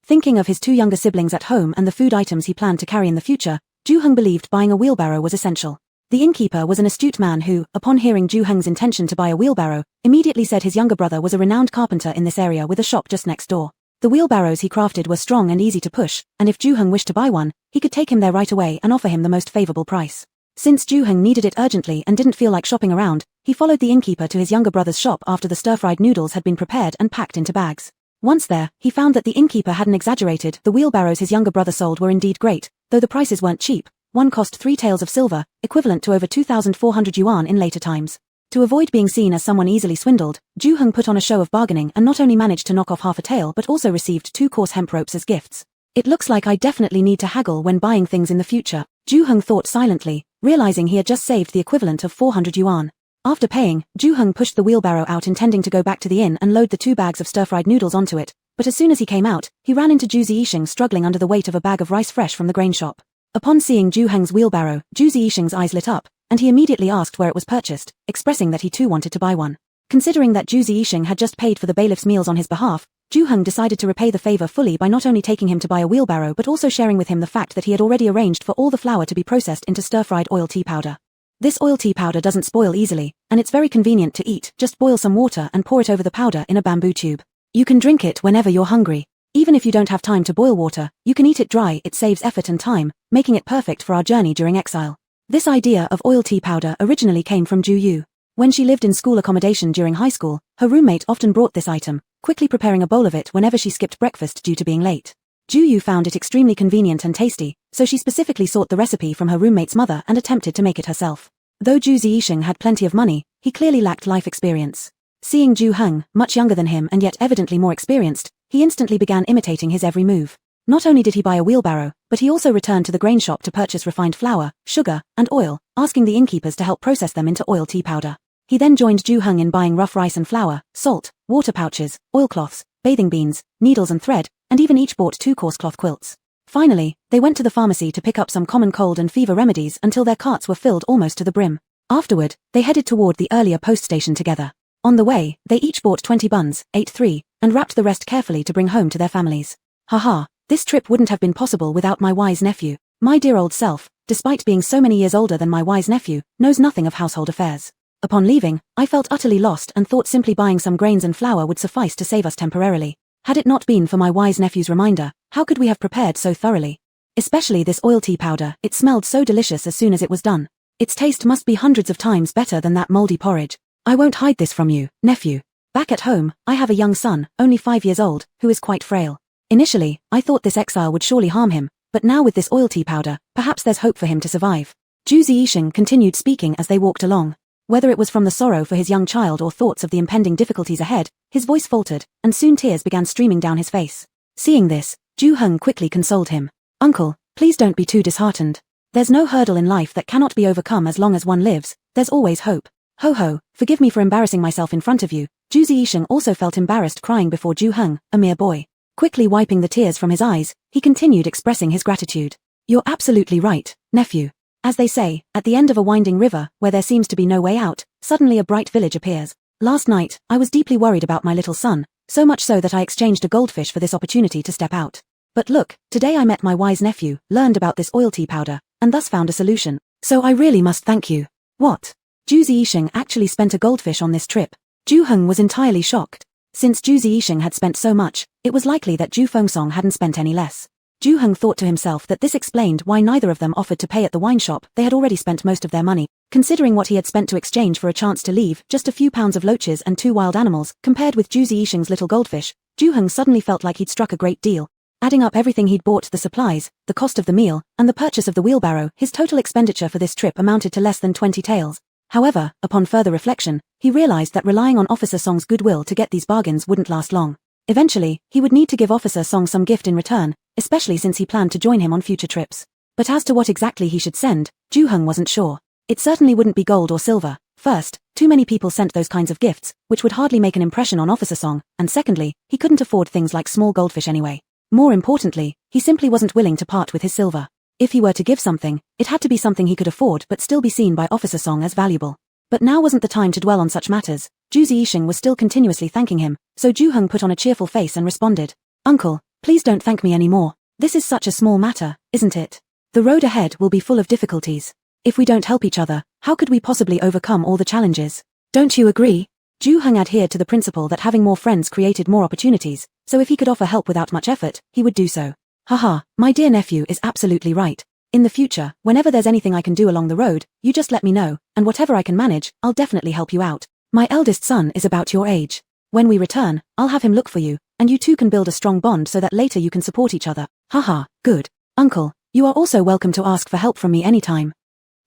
Thinking of his two younger siblings at home and the food items he planned to carry in the future, Ju-hung believed buying a wheelbarrow was essential. The innkeeper was an astute man who, upon hearing Ju-hung's intention to buy a wheelbarrow, immediately said his younger brother was a renowned carpenter in this area with a shop just next door. The wheelbarrows he crafted were strong and easy to push, and if Ju-hung wished to buy one, he could take him there right away and offer him the most favorable price. Since Ju-hung needed it urgently and didn't feel like shopping around, he followed the innkeeper to his younger brother's shop after the stir-fried noodles had been prepared and packed into bags. Once there, he found that the innkeeper hadn't exaggerated. The wheelbarrows his younger brother sold were indeed great, though the prices weren't cheap. One cost 3 taels of silver, equivalent to over 2,400 yuan in later times. To avoid being seen as someone easily swindled, Ju-hung put on a show of bargaining and not only managed to knock off half a tael but also received 2 coarse hemp ropes as gifts. It looks like I definitely need to haggle when buying things in the future, Ju-hung thought silently, realizing he had just saved the equivalent of 400 yuan. After paying, Ju-hung pushed the wheelbarrow out intending to go back to the inn and load the 2 bags of stir-fried noodles onto it, but as soon as he came out, he ran into Ju Ziyisheng struggling under the weight of a bag of rice fresh from the grain shop. Upon seeing Ju-hung's wheelbarrow, Ju Ziyisheng's eyes lit up, and he immediately asked where it was purchased, expressing that he too wanted to buy one. Considering that Ju Ziyisheng had just paid for the bailiff's meals on his behalf, Ju-hung decided to repay the favor fully by not only taking him to buy a wheelbarrow but also sharing with him the fact that he had already arranged for all the flour to be processed into stir-fried oil tea powder. This oil tea powder doesn't spoil easily, and it's very convenient to eat. Just boil some water and pour it over the powder in a bamboo tube. You can drink it whenever you're hungry. Even if you don't have time to boil water, you can eat it dry. It saves effort and time, making it perfect for our journey during exile. This idea of oil tea powder originally came from Ju Yu. When she lived in school accommodation during high school, her roommate often brought this item, quickly preparing a bowl of it whenever she skipped breakfast due to being late. Ju Yu found it extremely convenient and tasty, so she specifically sought the recipe from her roommate's mother and attempted to make it herself. Though Ju Ziyisheng had plenty of money, he clearly lacked life experience. Seeing Ju-hung, much younger than him and yet evidently more experienced, he instantly began imitating his every move. Not only did he buy a wheelbarrow, but he also returned to the grain shop to purchase refined flour, sugar, and oil, asking the innkeepers to help process them into oil tea powder. He then joined Ju-hung in buying rough rice and flour, salt, water pouches, oilcloths, bathing beans, needles and thread, and even each bought 2 coarse cloth quilts. Finally, they went to the pharmacy to pick up some common cold and fever remedies until their carts were filled almost to the brim. Afterward, they headed toward the earlier post station together. On the way, they each bought 20 buns, ate 3, and wrapped the rest carefully to bring home to their families. Haha, this trip wouldn't have been possible without my wise nephew. My dear old self, despite being so many years older than my wise nephew, knows nothing of household affairs. Upon leaving, I felt utterly lost and thought simply buying some grains and flour would suffice to save us temporarily. Had it not been for my wise nephew's reminder, how could we have prepared so thoroughly? Especially this oil tea powder, it smelled so delicious as soon as it was done. Its taste must be hundreds of times better than that moldy porridge. I won't hide this from you, nephew. Back at home, I have a young son, only 5 years old, who is quite frail. Initially, I thought this exile would surely harm him, but now with this oil tea powder, perhaps there's hope for him to survive. Ju Ziyisheng continued speaking as they walked along. Whether it was from the sorrow for his young child or thoughts of the impending difficulties ahead, his voice faltered, and soon tears began streaming down his face. Seeing this, Ju-hung quickly consoled him. Uncle, please don't be too disheartened. There's no hurdle in life that cannot be overcome as long as one lives. There's always hope. Ho ho, forgive me for embarrassing myself in front of you. Ju Ziyisheng also felt embarrassed crying before Ju-hung, a mere boy. Quickly wiping the tears from his eyes, he continued expressing his gratitude. You're absolutely right, nephew. As they say, at the end of a winding river, where there seems to be no way out, suddenly a bright village appears. Last night, I was deeply worried about my little son, so much so that I exchanged a goldfish for this opportunity to step out. But look, today I met my wise nephew, learned about this oil tea powder, and thus found a solution. So I really must thank you. What? Ju Ziyisheng actually spent a goldfish on this trip. Ju-hung was entirely shocked. Since Ju Ziyisheng had spent so much, it was likely that Ju Fengsong hadn't spent any less. Ju-hung thought to himself that this explained why neither of them offered to pay at the wine shop. They had already spent most of their money. Considering what he had spent to exchange for a chance to leave, just a few pounds of loaches and 2 wild animals, compared with Ju Ziyisheng's little goldfish, Ju-hung suddenly felt like he'd struck a great deal. Adding up everything he'd bought, the supplies, the cost of the meal, and the purchase of the wheelbarrow, his total expenditure for this trip amounted to less than 20 taels. However, upon further reflection, he realized that relying on Officer Song's goodwill to get these bargains wouldn't last long. Eventually, he would need to give Officer Song some gift in return, especially since he planned to join him on future trips. But as to what exactly he should send, Ju-hung wasn't sure. It certainly wouldn't be gold or silver. First, too many people sent those kinds of gifts, which would hardly make an impression on Officer Song, and secondly, he couldn't afford things like small goldfish anyway. More importantly, he simply wasn't willing to part with his silver. If he were to give something, it had to be something he could afford but still be seen by Officer Song as valuable. But now wasn't the time to dwell on such matters. Ju Ziyisheng was still continuously thanking him, so Ju-hung put on a cheerful face and responded, "Uncle, please don't thank me anymore. This is such a small matter, isn't it? The road ahead will be full of difficulties. If we don't help each other, how could we possibly overcome all the challenges? Don't you agree?" Ju-hung adhered to the principle that having more friends created more opportunities, so if he could offer help without much effort, he would do so. "Haha, my dear nephew is absolutely right. In the future, whenever there's anything I can do along the road, you just let me know, and whatever I can manage, I'll definitely help you out. My eldest son is about your age. When we return, I'll have him look for you, and you two can build a strong bond so that later you can support each other. Haha, good. Uncle, you are also welcome to ask for help from me anytime."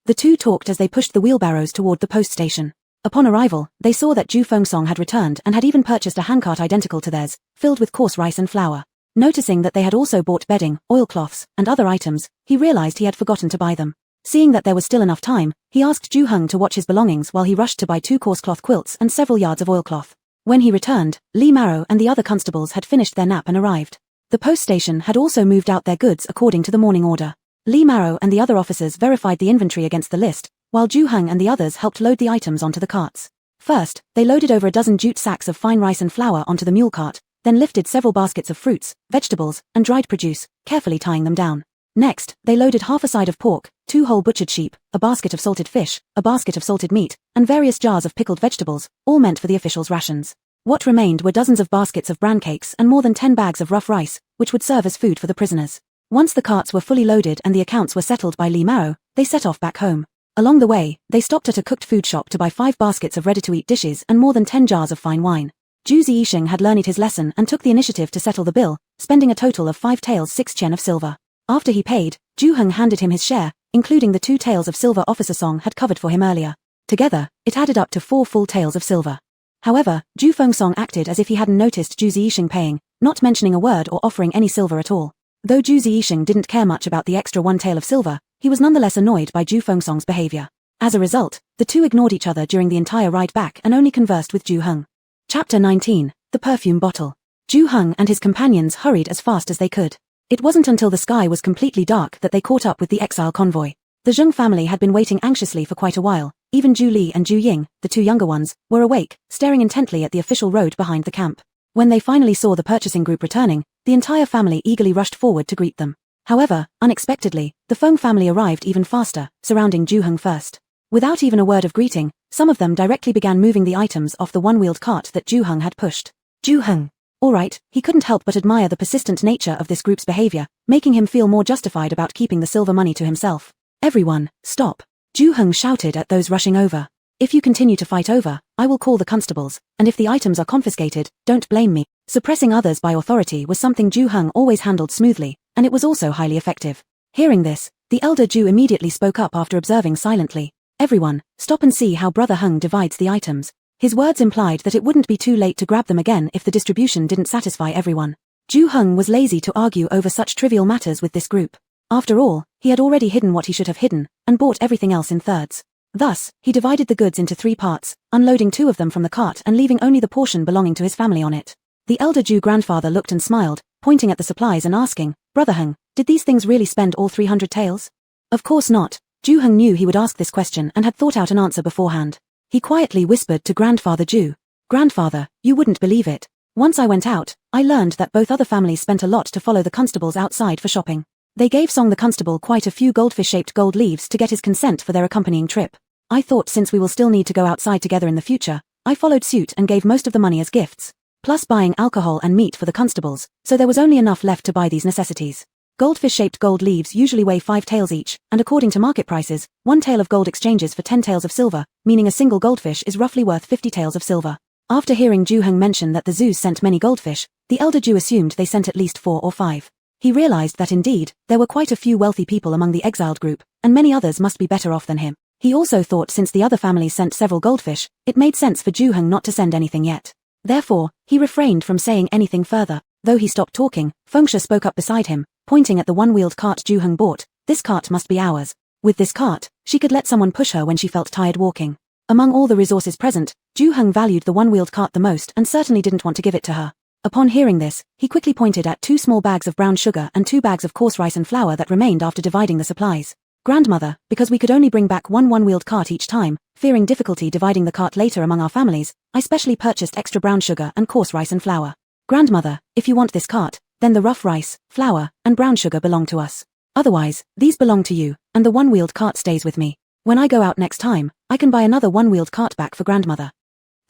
The two talked as they pushed the wheelbarrows toward the post station. Upon arrival, they saw that Ju Fengsong had returned and had even purchased a handcart identical to theirs, filled with coarse rice and flour. Noticing that they had also bought bedding, oilcloths, and other items, he realized he had forgotten to buy them. Seeing that there was still enough time, he asked Ju-hung to watch his belongings while he rushed to buy 2 coarse cloth quilts and several yards of oilcloth. When he returned, Lee Marrow and the other constables had finished their nap and arrived. The post station had also moved out their goods according to the morning order. Lee Marrow and the other officers verified the inventory against the list, while Ju-hung and the others helped load the items onto the carts. First, they loaded over a dozen jute sacks of fine rice and flour onto the mule cart, then lifted several baskets of fruits, vegetables, and dried produce, carefully tying them down. Next, they loaded half a side of pork, 2 whole butchered sheep, a basket of salted fish, a basket of salted meat, and various jars of pickled vegetables, all meant for the officials' rations. What remained were dozens of baskets of bran cakes and more than 10 bags of rough rice, which would serve as food for the prisoners. Once the carts were fully loaded and the accounts were settled by Lee Marrow, they set off back home. Along the way, they stopped at a cooked food shop to buy 5 baskets of ready-to-eat dishes and more than 10 jars of fine wine. Ju Ziyisheng had learned his lesson and took the initiative to settle the bill, spending a total of 5 taels 6 chen of silver. After he paid, Ju-hung handed him his share, including the 2 taels of silver Officer Song had covered for him earlier. Together, it added up to 4 full taels of silver. However, Ju Fengsong acted as if he hadn't noticed Ju Ziyisheng paying, not mentioning a word or offering any silver at all. Though Ju Ziyisheng didn't care much about the extra 1 tael of silver, he was nonetheless annoyed by Ju Fengsong's behavior. As a result, the two ignored each other during the entire ride back and only conversed with Ju-hung. Chapter 19, The Perfume Bottle. Ju-hung and his companions hurried as fast as they could. It wasn't until the sky was completely dark that they caught up with the exile convoy. The Zheng family had been waiting anxiously for quite a while. Even Ju Li and Ju Ying, the 2 younger ones, were awake, staring intently at the official road behind the camp. When they finally saw the purchasing group returning, the entire family eagerly rushed forward to greet them. However, unexpectedly, the Feng family arrived even faster, surrounding Ju-hung first. Without even a word of greeting, some of them directly began moving the items off the one-wheeled cart that Ju-hung had pushed. Ju-hung. All right, he couldn't help but admire the persistent nature of this group's behavior, making him feel more justified about keeping the silver money to himself. "Everyone, stop!" Ju-hung shouted at those rushing over. "If you continue to fight over, I will call the constables, and if the items are confiscated, don't blame me." Suppressing others by authority was something Ju-hung always handled smoothly, and it was also highly effective. Hearing this, the elder Ju immediately spoke up after observing silently. "Everyone, stop and see how Brother Hung divides the items." His words implied that it wouldn't be too late to grab them again if the distribution didn't satisfy everyone. Ju-hung was lazy to argue over such trivial matters with this group. After all, he had already hidden what he should have hidden, and bought everything else in thirds. Thus, he divided the goods into 3 parts, unloading 2 of them from the cart and leaving only the portion belonging to his family on it. The elder Ju grandfather looked and smiled, pointing at the supplies and asking, "Brother Hung, did these things really spend all 300 taels?" Of course not. Ju-hung knew he would ask this question and had thought out an answer beforehand. He quietly whispered to Grandfather Ju, "Grandfather, you wouldn't believe it. Once I went out, I learned that both other families spent a lot to follow the constables outside for shopping. They gave Song the constable quite a few goldfish-shaped gold leaves to get his consent for their accompanying trip. I thought since we will still need to go outside together in the future, I followed suit and gave most of the money as gifts, plus buying alcohol and meat for the constables, so there was only enough left to buy these necessities. Goldfish-shaped gold leaves usually weigh 5 taels each, and according to market prices, 1 tael of gold exchanges for 10 taels of silver, meaning a single goldfish is roughly worth 50 taels of silver." After hearing Ju-hung mention that the zoos sent many goldfish, the elder Ju assumed they sent at least 4 or 5. He realized that indeed, there were quite a few wealthy people among the exiled group, and many others must be better off than him. He also thought since the other families sent several goldfish, it made sense for Ju-hung not to send anything yet. Therefore, he refrained from saying anything further. Though he stopped talking, Fengsha spoke up beside him, pointing at the one-wheeled cart Ju-hung bought. This cart must be ours. With this cart, she could let someone push her when she felt tired walking. Among all the resources present, Ju-hung valued the one-wheeled cart the most and certainly didn't want to give it to her. Upon hearing this, he quickly pointed at 2 small bags of brown sugar and 2 bags of coarse rice and flour that remained after dividing the supplies. Grandmother, because we could only bring back one-wheeled cart each time, fearing difficulty dividing the cart later among our families, I specially purchased extra brown sugar and coarse rice and flour. Grandmother, if you want this cart, then the rough rice, flour, and brown sugar belong to us. Otherwise, these belong to you, and the one-wheeled cart stays with me. When I go out next time, I can buy another one-wheeled cart back for grandmother.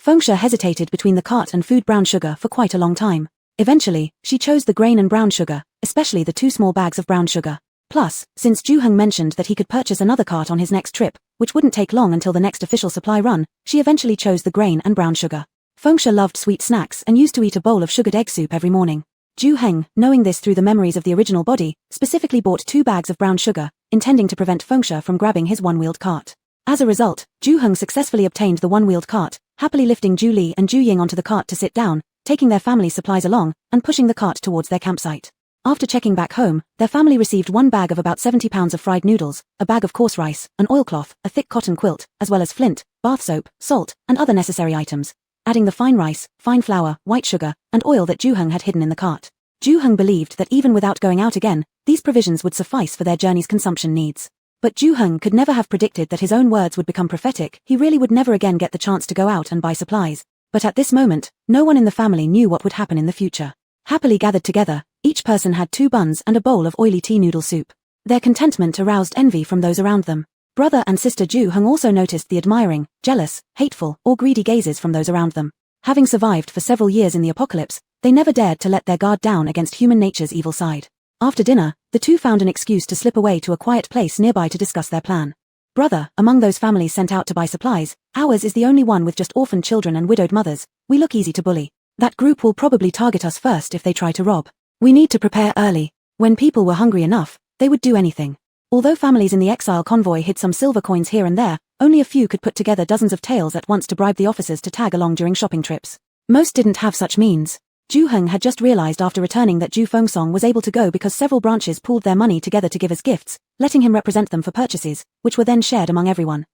Fengsha hesitated between the cart and food brown sugar for quite a long time. Eventually, she chose the grain and brown sugar, especially the 2 small bags of brown sugar. Plus, since Ju-hung mentioned that he could purchase another cart on his next trip, which wouldn't take long until the next official supply run, she eventually chose the grain and brown sugar. Fengsha loved sweet snacks and used to eat a bowl of sugared egg soup every morning. Ju-hung, knowing this through the memories of the original body, specifically bought 2 bags of brown sugar, intending to prevent Fengsha from grabbing his one-wheeled cart. As a result, Ju-hung successfully obtained the one-wheeled cart, happily lifting Ju-li and Ju-ying onto the cart to sit down, taking their family supplies along, and pushing the cart towards their campsite. After checking back home, their family received 1 bag of about 70 pounds of fried noodles, a bag of coarse rice, an oilcloth, a thick cotton quilt, as well as flint, bath soap, salt, and other necessary items, adding the fine rice, fine flour, white sugar, and oil that Ju-hung had hidden in the cart. Ju-hung believed that even without going out again, these provisions would suffice for their journey's consumption needs. But Ju-hung could never have predicted that his own words would become prophetic. He really would never again get the chance to go out and buy supplies. But at this moment, no one in the family knew what would happen in the future. Happily gathered together, each person had 2 buns and a bowl of oily tea noodle soup. Their contentment aroused envy from those around them. Brother and sister Ju-hung also noticed the admiring, jealous, hateful, or greedy gazes from those around them. Having survived for several years in the apocalypse, they never dared to let their guard down against human nature's evil side. After dinner, the 2 found an excuse to slip away to a quiet place nearby to discuss their plan. Brother, among those families sent out to buy supplies, ours is the only one with just orphaned children and widowed mothers. We look easy to bully. That group will probably target us first if they try to rob. We need to prepare early. When people were hungry enough, they would do anything. Although families in the exile convoy hid some silver coins here and there, only a few could put together dozens of taels at once to bribe the officers to tag along during shopping trips. Most didn't have such means. Ju-hung had just realized after returning that Ju Fengsong was able to go because several branches pooled their money together to give as gifts, letting him represent them for purchases, which were then shared among everyone.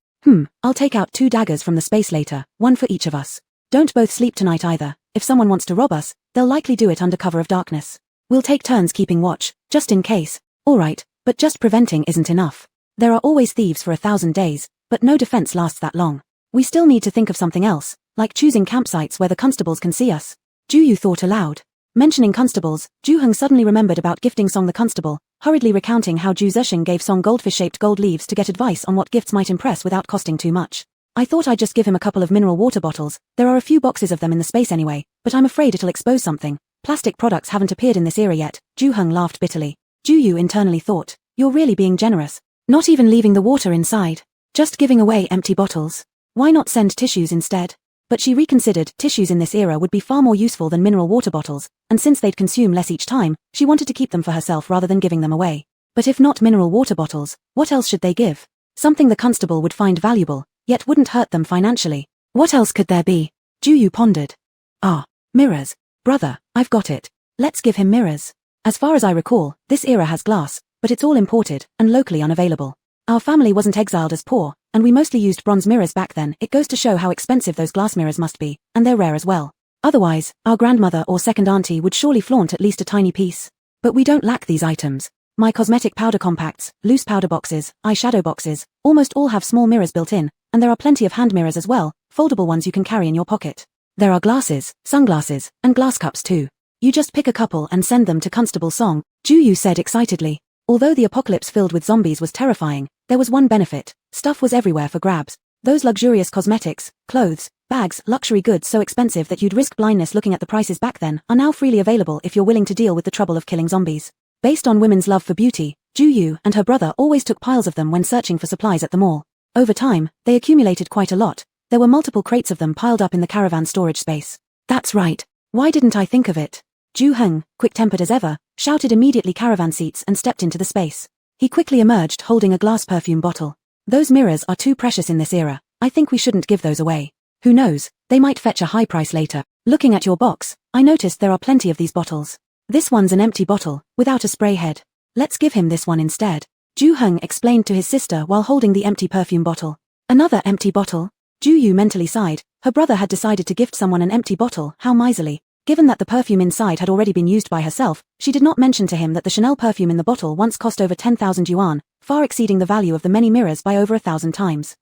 I'll take out 2 daggers from the space later, 1 for each of us. Don't both sleep tonight either. If someone wants to rob us, they'll likely do it under cover of darkness. We'll take turns keeping watch, just in case. Alright, but just preventing isn't enough. There are always thieves for 1,000 days, but no defense lasts that long. We still need to think of something else, like choosing campsites where the constables can see us. Ju-yu thought aloud. Mentioning constables, Ju-hung suddenly remembered about gifting Song the constable, hurriedly recounting how Ju Zesheng gave Song goldfish-shaped gold leaves to get advice on what gifts might impress without costing too much. I thought I'd just give him a couple of mineral water bottles. There are a few boxes of them in the space anyway, but I'm afraid it'll expose something. Plastic products haven't appeared in this era yet. Ju-hung laughed bitterly. Ju-yu internally thought, you're really being generous. Not even leaving the water inside. Just giving away empty bottles. Why not send tissues instead? But she reconsidered. Tissues in this era would be far more useful than mineral water bottles, and since they'd consume less each time, she wanted to keep them for herself rather than giving them away. But if not mineral water bottles, what else should they give? Something the constable would find valuable, yet wouldn't hurt them financially. What else could there be? Ju-yu pondered. Mirrors. Brother, I've got it. Let's give him mirrors. As far as I recall, this era has glass, but it's all imported, and locally unavailable. Our family wasn't exiled as poor, and we mostly used bronze mirrors back then. It goes to show how expensive those glass mirrors must be, and they're rare as well. Otherwise, our grandmother or second auntie would surely flaunt at least a tiny piece. But we don't lack these items. My cosmetic powder compacts, loose powder boxes, eyeshadow boxes, almost all have small mirrors built in, and there are plenty of hand mirrors as well, foldable ones you can carry in your pocket. There are glasses, sunglasses, and glass cups too. You just pick a couple and send them to Constable Song, Ju-yu said excitedly. Although the apocalypse filled with zombies was terrifying, there was one benefit. Stuff was everywhere for grabs. Those luxurious cosmetics, clothes, bags, luxury goods so expensive that you'd risk blindness looking at the prices back then, are now freely available if you're willing to deal with the trouble of killing zombies. Based on women's love for beauty, Ju-yu and her brother always took piles of them when searching for supplies at the mall. Over time, they accumulated quite a lot. There were multiple crates of them piled up in the caravan storage space. That's right. Why didn't I think of it? Ju-hung, quick-tempered as ever, shouted immediately caravan seats and stepped into the space. He quickly emerged holding a glass perfume bottle. Those mirrors are too precious in this era. I think we shouldn't give those away. Who knows, they might fetch a high price later. Looking at your box, I noticed there are plenty of these bottles. This one's an empty bottle, without a spray head. Let's give him this one instead. Ju Heng explained to his sister while holding the empty perfume bottle. Another empty bottle? Ju Yu mentally sighed. Her brother had decided to gift someone an empty bottle, how miserly. Given that the perfume inside had already been used by herself, she did not mention to him that the Chanel perfume in the bottle once cost over 10,000 yuan, far exceeding the value of the many mirrors by over 1,000 times.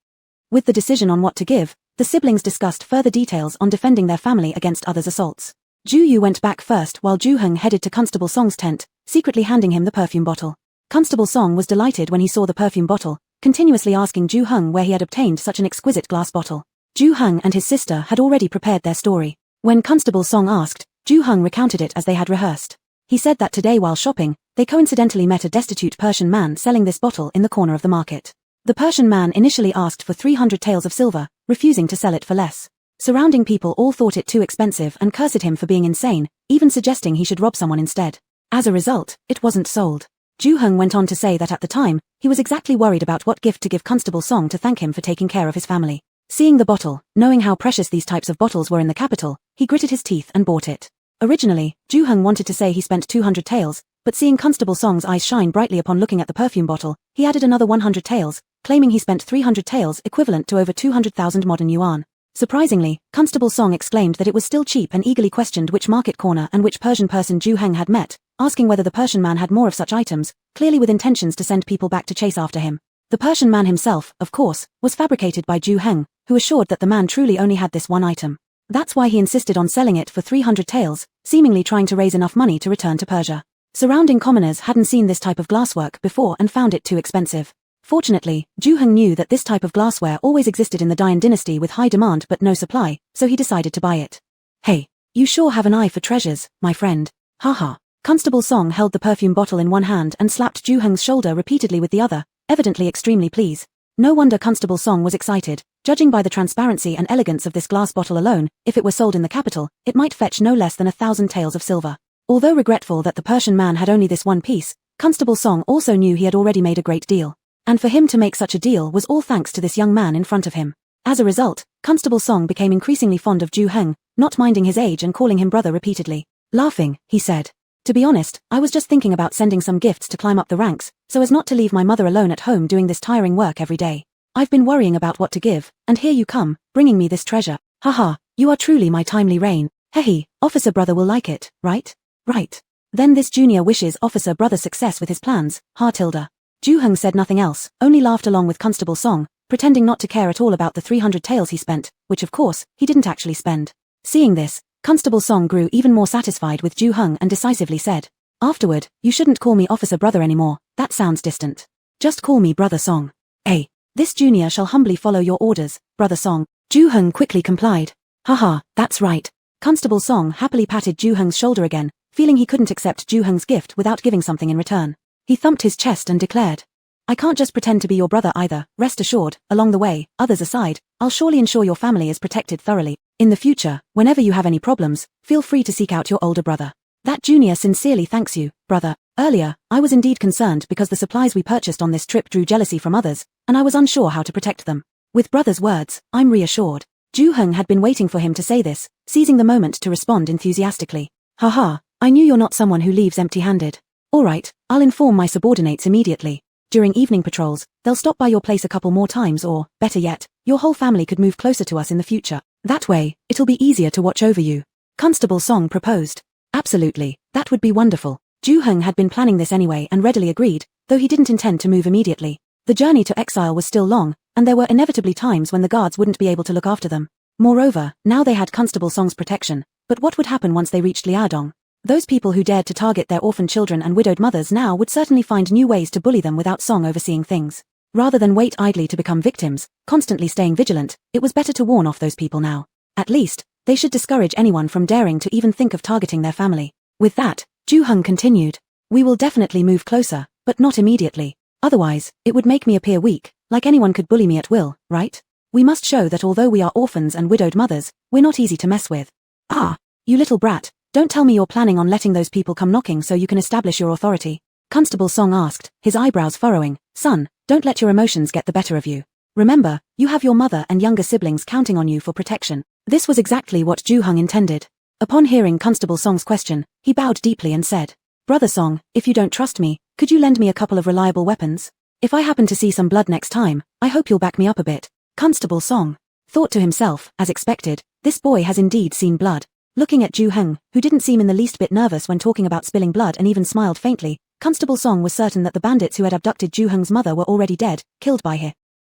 With the decision on what to give, the siblings discussed further details on defending their family against others' assaults. Ju Yu went back first while Ju Heng headed to Constable Song's tent, secretly handing him the perfume bottle. Constable Song was delighted when he saw the perfume bottle, continuously asking Ju Heng where he had obtained such an exquisite glass bottle. Ju Heng and his sister had already prepared their story. When Constable Song asked, Ju Heng recounted it as they had rehearsed. He said that today while shopping, they coincidentally met a destitute Persian man selling this bottle in the corner of the market. The Persian man initially asked for 300 taels of silver, refusing to sell it for less. Surrounding people all thought it too expensive and cursed him for being insane, even suggesting he should rob someone instead. As a result, it wasn't sold. Ju Heng went on to say that at the time, he was exactly worried about what gift to give Constable Song to thank him for taking care of his family. Seeing the bottle, knowing how precious these types of bottles were in the capital, he gritted his teeth and bought it. Originally, Ju Heng wanted to say he spent 200 taels, but seeing Constable Song's eyes shine brightly upon looking at the perfume bottle, he added another 100 taels, claiming he spent 300 taels equivalent to over 200,000 modern yuan. Surprisingly, Constable Song exclaimed that it was still cheap and eagerly questioned which market corner and which Persian person Ju Heng had met, asking whether the Persian man had more of such items, clearly with intentions to send people back to chase after him. The Persian man himself, of course, was fabricated by Ju Heng, who assured that the man truly only had this one item. That's why he insisted on selling it for 300 taels, seemingly trying to raise enough money to return to Persia. Surrounding commoners hadn't seen this type of glasswork before and found it too expensive. Fortunately, Ju Heng knew that this type of glassware always existed in the Dian dynasty with high demand but no supply, so he decided to buy it. Hey, you sure have an eye for treasures, my friend. Haha. Constable Song held the perfume bottle in one hand and slapped Ju Heng's shoulder repeatedly with the other, evidently extremely pleased. No wonder Constable Song was excited. Judging by the transparency and elegance of this glass bottle alone, if it were sold in the capital, it might fetch no less than 1,000 taels of silver. Although regretful that the Persian man had only this one piece, Constable Song also knew he had already made a great deal. And for him to make such a deal was all thanks to this young man in front of him. As a result, Constable Song became increasingly fond of Ju Heng, not minding his age and calling him brother repeatedly. Laughing, he said, "To be honest, I was just thinking about sending some gifts to climb up the ranks, so as not to leave my mother alone at home doing this tiring work every day. I've been worrying about what to give, and here you come, bringing me this treasure. Haha, you are truly my timely rain. Hehe, officer brother will like it, right? Right. Then this junior wishes officer brother success with his plans, ha tilde." Ju Heng said nothing else, only laughed along with Constable Song, pretending not to care at all about the 300 taels he spent, which of course, he didn't actually spend. Seeing this, Constable Song grew even more satisfied with Ju Heng and decisively said, "Afterward, you shouldn't call me officer brother anymore, that sounds distant. Just call me brother Song. Eh, this junior shall humbly follow your orders, brother Song." Ju Heng quickly complied. "Haha, that's right." Constable Song happily patted Ju Heng's shoulder again, feeling he couldn't accept Ju Heng's gift without giving something in return. He thumped his chest and declared, "I can't just pretend to be your brother either, rest assured, along the way, others aside, I'll surely ensure your family is protected thoroughly. In the future, whenever you have any problems, feel free to seek out your older brother. That junior sincerely thanks you, brother. Earlier, I was indeed concerned because the supplies we purchased on this trip drew jealousy from others, and I was unsure how to protect them. With brother's words, I'm reassured." Ju Heng had been waiting for him to say this, seizing the moment to respond enthusiastically. "Haha, I knew you're not someone who leaves empty-handed. Alright, I'll inform my subordinates immediately. During evening patrols, they'll stop by your place a couple more times or, better yet, your whole family could move closer to us in the future. That way, it'll be easier to watch over you." Constable Song proposed. Absolutely, that would be wonderful. Ju Heng had been planning this anyway and readily agreed, though he didn't intend to move immediately. The journey to exile was still long, and there were inevitably times when the guards wouldn't be able to look after them. Moreover, now they had Constable Song's protection, but what would happen once they reached Liaodong? Those people who dared to target their orphaned children and widowed mothers now would certainly find new ways to bully them without Song overseeing things. Rather than wait idly to become victims, constantly staying vigilant, it was better to warn off those people now. At least, they should discourage anyone from daring to even think of targeting their family. With that, Ju Heng continued, "We will definitely move closer, but not immediately. Otherwise, it would make me appear weak, like anyone could bully me at will, right? We must show that although we are orphans and widowed mothers, we're not easy to mess with." "Ah, you little brat, Don't tell me you're planning on letting those people come knocking so you can establish your authority. Constable Song asked, his eyebrows furrowing. Son, don't let your emotions get the better of you. Remember, you have your mother and younger siblings counting on you for protection. This was exactly what Ju Hung intended. Upon hearing Constable Song's question, he bowed deeply and said, Brother Song, if you don't trust me, could you lend me a couple of reliable weapons? If I happen to see some blood next time, I hope you'll back me up a bit. Constable Song thought to himself, as expected, this boy has indeed seen blood. Looking at Ju Hung, who didn't seem in the least bit nervous when talking about spilling blood and even smiled faintly, Constable Song was certain that the bandits who had abducted Ju Hung's mother were already dead, killed by her.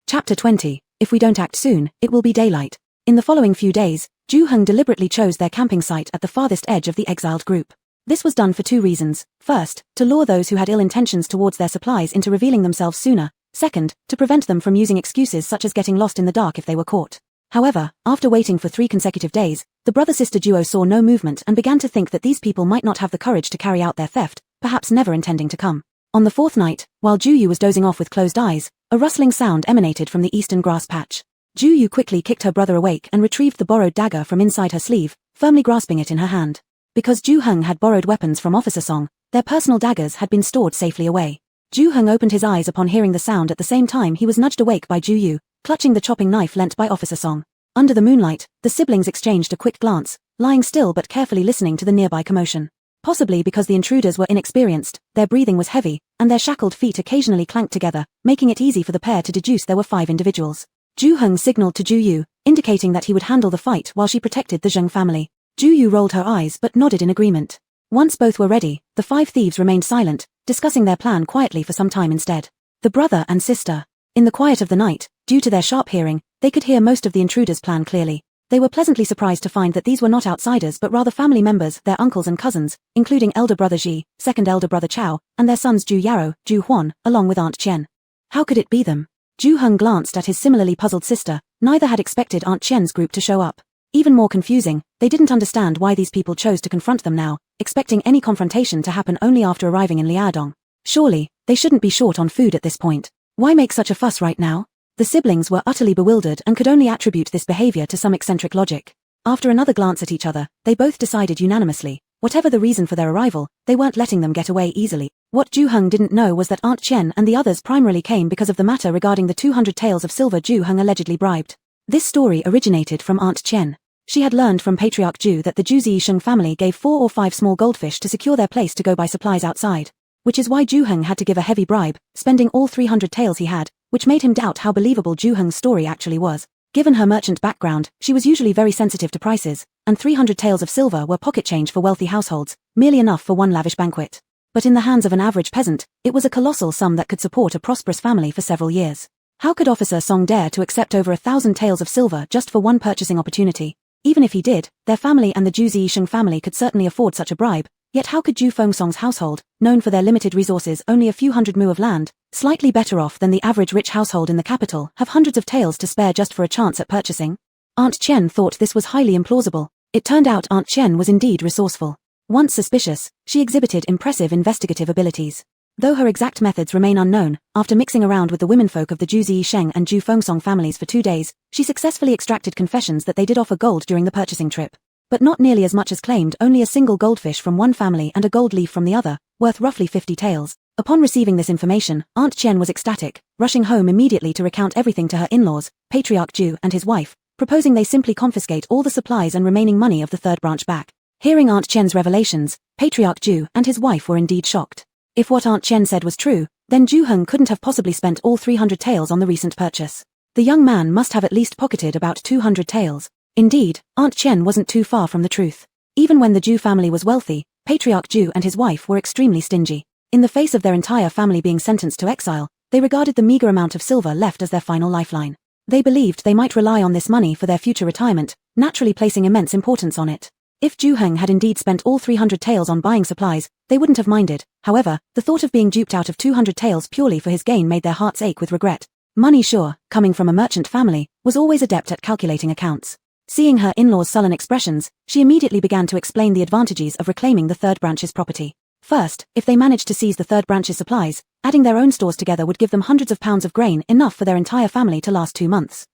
Chapter 20. If we don't act soon, it will be daylight. In the following few days, Ju Hung deliberately chose their camping site at the farthest edge of the exiled group. This was done for two reasons. First, to lure those who had ill intentions towards their supplies into revealing themselves sooner. Second, to prevent them from using excuses such as getting lost in the dark if they were caught. However, after waiting for 3 consecutive days, the brother-sister duo saw no movement and began to think that these people might not have the courage to carry out their theft, perhaps never intending to come. On the 4th night, while Ju Yu was dozing off with closed eyes, a rustling sound emanated from the eastern grass patch. Ju Yu quickly kicked her brother awake and retrieved the borrowed dagger from inside her sleeve, firmly grasping it in her hand. Because Ju Hung had borrowed weapons from Officer Song, their personal daggers had been stored safely away. Ju Hung opened his eyes upon hearing the sound at the same time he was nudged awake by Ju Yu, clutching the chopping knife lent by Officer Song. Under the moonlight, the siblings exchanged a quick glance, lying still but carefully listening to the nearby commotion. Possibly because the intruders were inexperienced, their breathing was heavy, and their shackled feet occasionally clanked together, making it easy for the pair to deduce there were 5 individuals. Ju Hung signaled to Ju Yu, indicating that he would handle the fight while she protected the Zheng family. Ju Yu rolled her eyes but nodded in agreement. Once both were ready, the 5 thieves remained silent, discussing their plan quietly for some time instead. The brother and sister. In the quiet of the night, due to their sharp hearing, they could hear most of the intruders' plan clearly. They were pleasantly surprised to find that these were not outsiders but rather family members, their uncles and cousins, including elder brother Ji, second elder brother Chao, and their sons Ju Yarrow, Ju Huan, along with Aunt Qian. How could it be them? Ju Hung glanced at his similarly puzzled sister. Neither had expected Aunt Qian's group to show up. Even more confusing, they didn't understand why these people chose to confront them now, expecting any confrontation to happen only after arriving in Liaodong. Surely, they shouldn't be short on food at this point. Why make such a fuss right now? The siblings were utterly bewildered and could only attribute this behavior to some eccentric logic. After another glance at each other, they both decided unanimously, whatever the reason for their arrival, they weren't letting them get away easily. What Ju Hung didn't know was that Aunt Qian and the others primarily came because of the matter regarding the 200 taels of silver Ju Hung allegedly bribed. This story originated from Aunt Qian. She had learned from Patriarch Ju that the Ju Ziyisheng family gave 4 or 5 small goldfish to secure their place to go buy supplies outside. Which is why Ju Hung had to give a heavy bribe, spending all 300 taels he had, which made him doubt how believable Ju Hung's story actually was. Given her merchant background, she was usually very sensitive to prices, and 300 taels of silver were pocket change for wealthy households, merely enough for one lavish banquet. But in the hands of an average peasant, it was a colossal sum that could support a prosperous family for several years. How could Officer Song dare to accept over 1,000 taels of silver just for one purchasing opportunity? Even if he did, their family and the Ju Ziyisheng family could certainly afford such a bribe, yet how could Ju Fengsong's household, known for their limited resources, only a few hundred mu of land, slightly better off than the average rich household in the capital, have hundreds of taels to spare just for a chance at purchasing? Aunt Qian thought this was highly implausible. It turned out Aunt Qian was indeed resourceful. Once suspicious, she exhibited impressive investigative abilities. Though her exact methods remain unknown, after mixing around with the womenfolk of the Ju Ziyisheng and Ju Fengsong families for 2 days, she successfully extracted confessions that they did offer gold during the purchasing trip. But not nearly as much as claimed, only a single goldfish from one family and a gold leaf from the other, worth roughly 50 taels. Upon receiving this information, Aunt Qian was ecstatic, rushing home immediately to recount everything to her in-laws, Patriarch Ju and his wife, proposing they simply confiscate all the supplies and remaining money of the third branch back. Hearing Aunt Qian's revelations, Patriarch Ju and his wife were indeed shocked. If what Aunt Qian said was true, then Ju Hung couldn't have possibly spent all 300 taels on the recent purchase. The young man must have at least pocketed about 200 taels. Indeed, Aunt Qian wasn't too far from the truth. Even when the Ju family was wealthy, Patriarch Ju and his wife were extremely stingy. In the face of their entire family being sentenced to exile, they regarded the meager amount of silver left as their final lifeline. They believed they might rely on this money for their future retirement, naturally placing immense importance on it. If Ju Hung had indeed spent all 300 taels on buying supplies, they wouldn't have minded. However, the thought of being duped out of 200 taels purely for his gain made their hearts ache with regret. Money Sure, coming from a merchant family, was always adept at calculating accounts. Seeing her in-laws' sullen expressions, she immediately began to explain the advantages of reclaiming the third branch's property. First, if they managed to seize the third branch's supplies, adding their own stores together would give them hundreds of pounds of grain, enough for their entire family to last 2 months.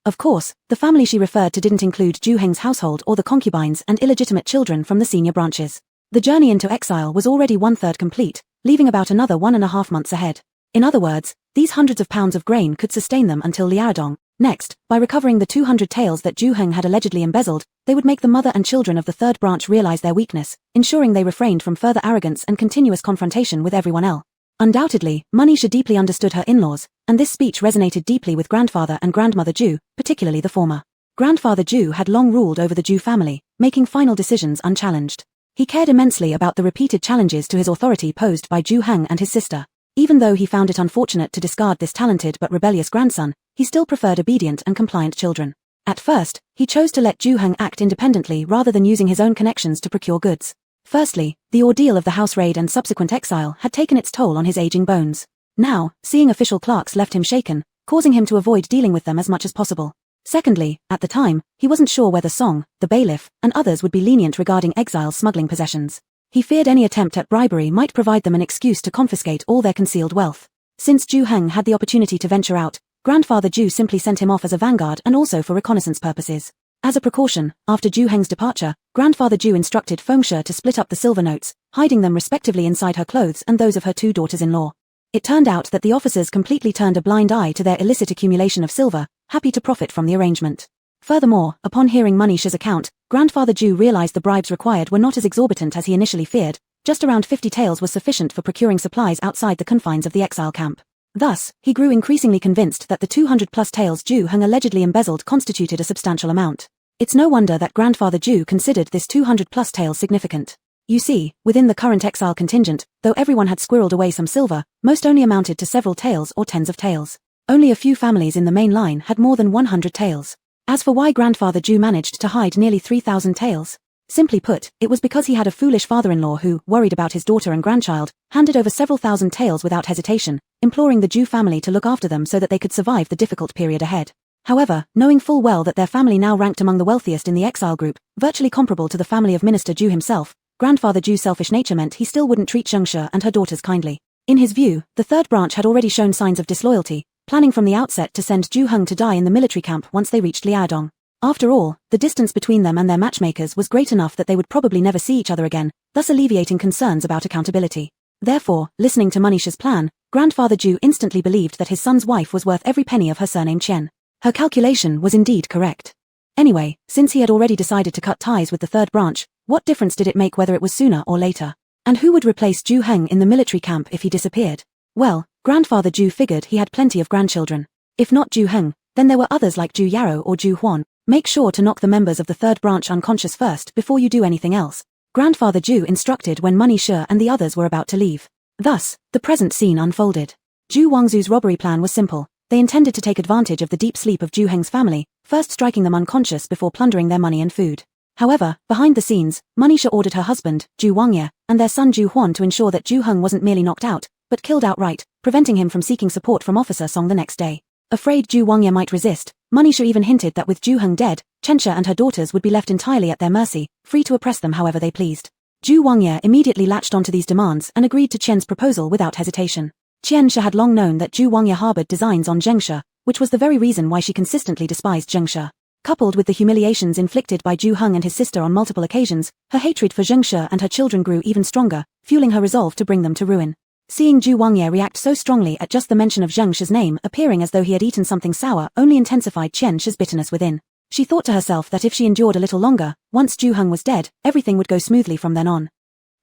Of course, the family she referred to didn't include Ju Heng's household or the concubines and illegitimate children from the senior branches. The journey into exile was already 1/3 complete, leaving about another 1.5 months ahead. In other words, these hundreds of pounds of grain could sustain them until Liaodong. Next, by recovering the 200 taels that Ju Heng had allegedly embezzled, they would make the mother and children of the third branch realize their weakness, ensuring they refrained from further arrogance and continuous confrontation with everyone else. Undoubtedly, Manisha deeply understood her in-laws, and this speech resonated deeply with grandfather and grandmother Ju, particularly the former. Grandfather Ju had long ruled over the Ju family, making final decisions unchallenged. He cared immensely about the repeated challenges to his authority posed by Ju Heng and his sister. Even though he found it unfortunate to discard this talented but rebellious grandson, he still preferred obedient and compliant children. At first, he chose to let Ju Heng act independently rather than using his own connections to procure goods. Firstly, the ordeal of the house raid and subsequent exile had taken its toll on his aging bones. Now, seeing official clerks left him shaken, causing him to avoid dealing with them as much as possible. Secondly, at the time, he wasn't sure whether Song, the bailiff, and others would be lenient regarding exile's smuggling possessions. He feared any attempt at bribery might provide them an excuse to confiscate all their concealed wealth. Since Ju Heng had the opportunity to venture out, Grandfather Ju simply sent him off as a vanguard and also for reconnaissance purposes. As a precaution, after Ju Heng's departure, Grandfather Ju instructed Fengshe to split up the silver notes, hiding them respectively inside her clothes and those of her two daughters-in-law. It turned out that the officers completely turned a blind eye to their illicit accumulation of silver, happy to profit from the arrangement. Furthermore, upon hearing Manisha's account, Grandfather Ju realized the bribes required were not as exorbitant as he initially feared. Just around 50 taels was sufficient for procuring supplies outside the confines of the exile camp. Thus, he grew increasingly convinced that the 200+ taels Ju Heng allegedly embezzled constituted a substantial amount. It's no wonder that Grandfather Ju considered this 200+ taels significant. You see, within the current exile contingent, though everyone had squirreled away some silver, most only amounted to several taels or tens of taels. Only a few families in the main line had more than 100 taels. As for why Grandfather Ju managed to hide nearly 3,000 taels, simply put, it was because he had a foolish father-in-law who, worried about his daughter and grandchild, handed over several thousand taels without hesitation, imploring the Ju family to look after them so that they could survive the difficult period ahead. However, knowing full well that their family now ranked among the wealthiest in the exile group, virtually comparable to the family of Minister Ju himself, Grandfather Ju's selfish nature meant he still wouldn't treat Fengshe and her daughters kindly. In his view, the third branch had already shown signs of disloyalty, planning from the outset to send Ju Heng to die in the military camp once they reached Liaodong. After all, the distance between them and their matchmakers was great enough that they would probably never see each other again, thus alleviating concerns about accountability. Therefore, listening to Manisha's plan, Grandfather Ju instantly believed that his son's wife was worth every penny of her surname Chen. Her calculation was indeed correct. Anyway, since he had already decided to cut ties with the third branch, what difference did it make whether it was sooner or later? And who would replace Ju Heng in the military camp if he disappeared? Well, Grandfather Ju figured he had plenty of grandchildren. If not Ju Heng, then there were others like Ju Yarrow or Ju Huan. Make sure to knock the members of the third branch unconscious first before you do anything else. Grandfather Ju instructed when Manisha and the others were about to leave. Thus, the present scene unfolded. Ju Wangzu's robbery plan was simple. They intended to take advantage of the deep sleep of Ju Heng's family, first striking them unconscious before plundering their money and food. However, behind the scenes, Manisha ordered her husband, Ju Wangye, and their son Ju Huan to ensure that Ju Heng wasn't merely knocked out, but killed outright, preventing him from seeking support from Officer Song the next day. Afraid Ju Wangye might resist, Manisha even hinted that with Ju Heng dead, Chensha and her daughters would be left entirely at their mercy, free to oppress them however they pleased. Ju Wangye immediately latched onto these demands and agreed to Chen's proposal without hesitation. Chensha had long known that Ju Wangye harbored designs on Zhengshe, which was the very reason why she consistently despised Zhengshe. Coupled with the humiliations inflicted by Ju Heng and his sister on multiple occasions, her hatred for Zhengshe and her children grew even stronger, fueling her resolve to bring them to ruin. Seeing Ju Wangye react so strongly at just the mention of Zhengshe's name appearing as though he had eaten something sour only intensified Chensha's bitterness within. She thought to herself that if she endured a little longer, once Ju Heng was dead, everything would go smoothly from then on.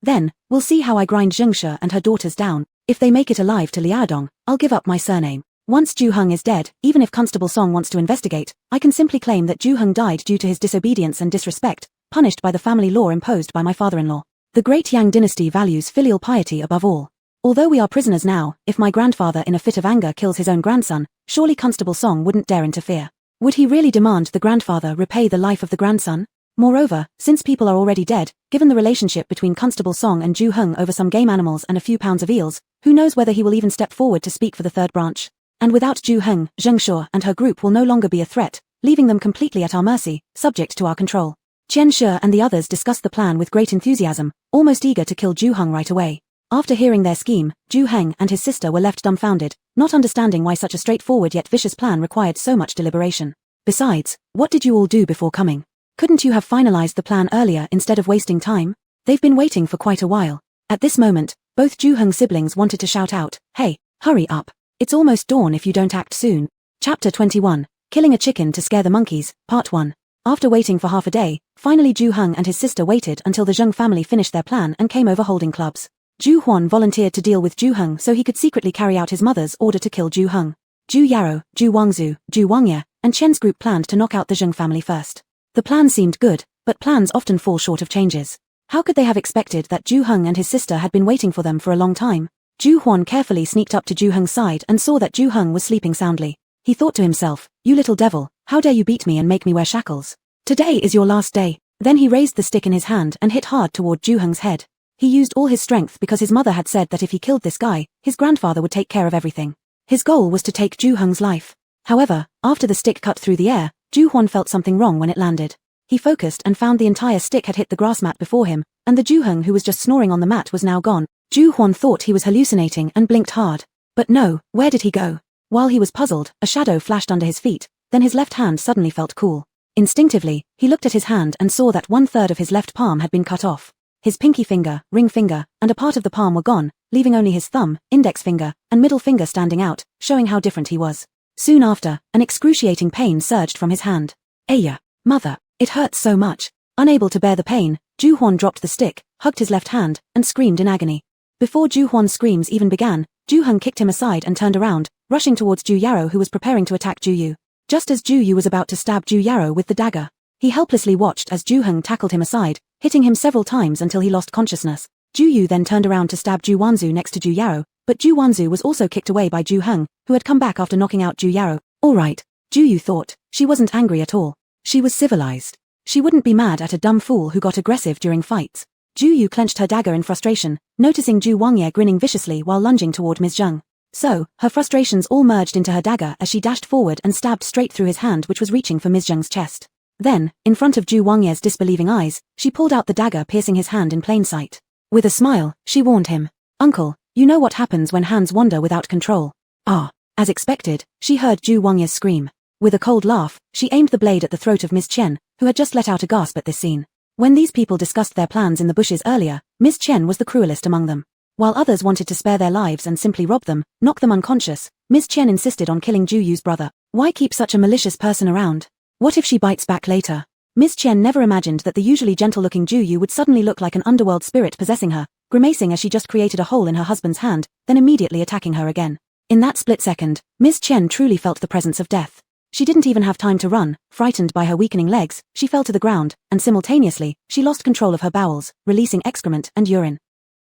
Then, we'll see how I grind Zhengshe and her daughters down. If they make it alive to Liaodong, I'll give up my surname. Once Ju Heng is dead, even if Constable Song wants to investigate, I can simply claim that Ju Heng died due to his disobedience and disrespect, punished by the family law imposed by my father-in-law. The great Yang dynasty values filial piety above all. Although we are prisoners now, if my grandfather in a fit of anger kills his own grandson, surely Constable Song wouldn't dare interfere. Would he really demand the grandfather repay the life of the grandson? Moreover, since people are already dead, given the relationship between Constable Song and Ju Heng over some game animals and a few pounds of eels, who knows whether he will even step forward to speak for the third branch? And without Ju Heng, Zhengshe and her group will no longer be a threat, leaving them completely at our mercy, subject to our control. Chen Shi and the others discussed the plan with great enthusiasm, almost eager to kill Ju Heng right away. After hearing their scheme, Ju Heng and his sister were left dumbfounded, not understanding why such a straightforward yet vicious plan required so much deliberation. Besides, what did you all do before coming? Couldn't you have finalized the plan earlier instead of wasting time? They've been waiting for quite a while. At this moment, both Ju-hung siblings wanted to shout out, "Hey, hurry up. It's almost dawn if you don't act soon." Chapter 21, Killing a Chicken to Scare the Monkeys, Part 1. After waiting for half a day, finally Ju-hung and his sister waited until the Zheng family finished their plan and came over holding clubs. Ju-hwan volunteered to deal with Ju-hung so he could secretly carry out his mother's order to kill Ju-hung. Ju-yaro, Ju-wangzu, Ju-wangye, and Chen's group planned to knock out the Zheng family first. The plan seemed good, but plans often fall short of changes. How could they have expected that Ju-hung and his sister had been waiting for them for a long time? Ju-hwan carefully sneaked up to Ju-hung's side and saw that Ju-hung was sleeping soundly. He thought to himself, "You little devil, how dare you beat me and make me wear shackles? Today is your last day." Then he raised the stick in his hand and hit hard toward Ju-hung's head. He used all his strength because his mother had said that if he killed this guy, his grandfather would take care of everything. His goal was to take Ju-hung's life. However, after the stick cut through the air, Ju-hwan felt something wrong when it landed. He focused and found the entire stick had hit the grass mat before him, and the Ju-hung who was just snoring on the mat was now gone. Ju-hwan thought he was hallucinating and blinked hard. But no, where did he go? While he was puzzled, a shadow flashed under his feet, then his left hand suddenly felt cool. Instinctively, he looked at his hand and saw that 1/3 of his left palm had been cut off. His pinky finger, ring finger, and a part of the palm were gone, leaving only his thumb, index finger, and middle finger standing out, showing how different he was. Soon after, an excruciating pain surged from his hand. "Aya, mother, it hurts so much." Unable to bear the pain, Ju-hwan dropped the stick, hugged his left hand, and screamed in agony. Before Ju-hwan's screams even began, Ju-hung kicked him aside and turned around, rushing towards Ju-yaro who was preparing to attack Ju-yu. Just as Ju-yu was about to stab Ju-yaro with the dagger, he helplessly watched as Ju-hung tackled him aside, hitting him several times until he lost consciousness. Ju-yu then turned around to stab Ju-wanzu next to Ju-yaro, but Ju-wanzu was also kicked away by Ju-hung, who had come back after knocking out Ju-yaro. Alright, Ju-yu thought. She wasn't angry at all. She was civilized. She wouldn't be mad at a dumb fool who got aggressive during fights. Ju-yu clenched her dagger in frustration, noticing Ju-wangye grinning viciously while lunging toward Ms. Zheng. So, her frustrations all merged into her dagger as she dashed forward and stabbed straight through his hand which was reaching for Ms. Zheng's chest. Then, in front of Ju-wangye's disbelieving eyes, she pulled out the dagger piercing his hand in plain sight. With a smile, she warned him. "Uncle, you know what happens when hands wander without control." "Ah." As expected, she heard Ju-wangye's scream. With a cold laugh, she aimed the blade at the throat of Ms. Chen, who had just let out a gasp at this scene. When these people discussed their plans in the bushes earlier, Ms. Chen was the cruelest among them. While others wanted to spare their lives and simply rob them, knock them unconscious, Ms. Chen insisted on killing Ju-yu's brother. Why keep such a malicious person around? What if she bites back later? Ms. Chen never imagined that the usually gentle-looking Ju-yu would suddenly look like an underworld spirit possessing her, grimacing as she just created a hole in her husband's hand, then immediately attacking her again. In that split second, Ms. Chen truly felt the presence of death. She didn't even have time to run. Frightened by her weakening legs, she fell to the ground, and simultaneously, she lost control of her bowels, releasing excrement and urine.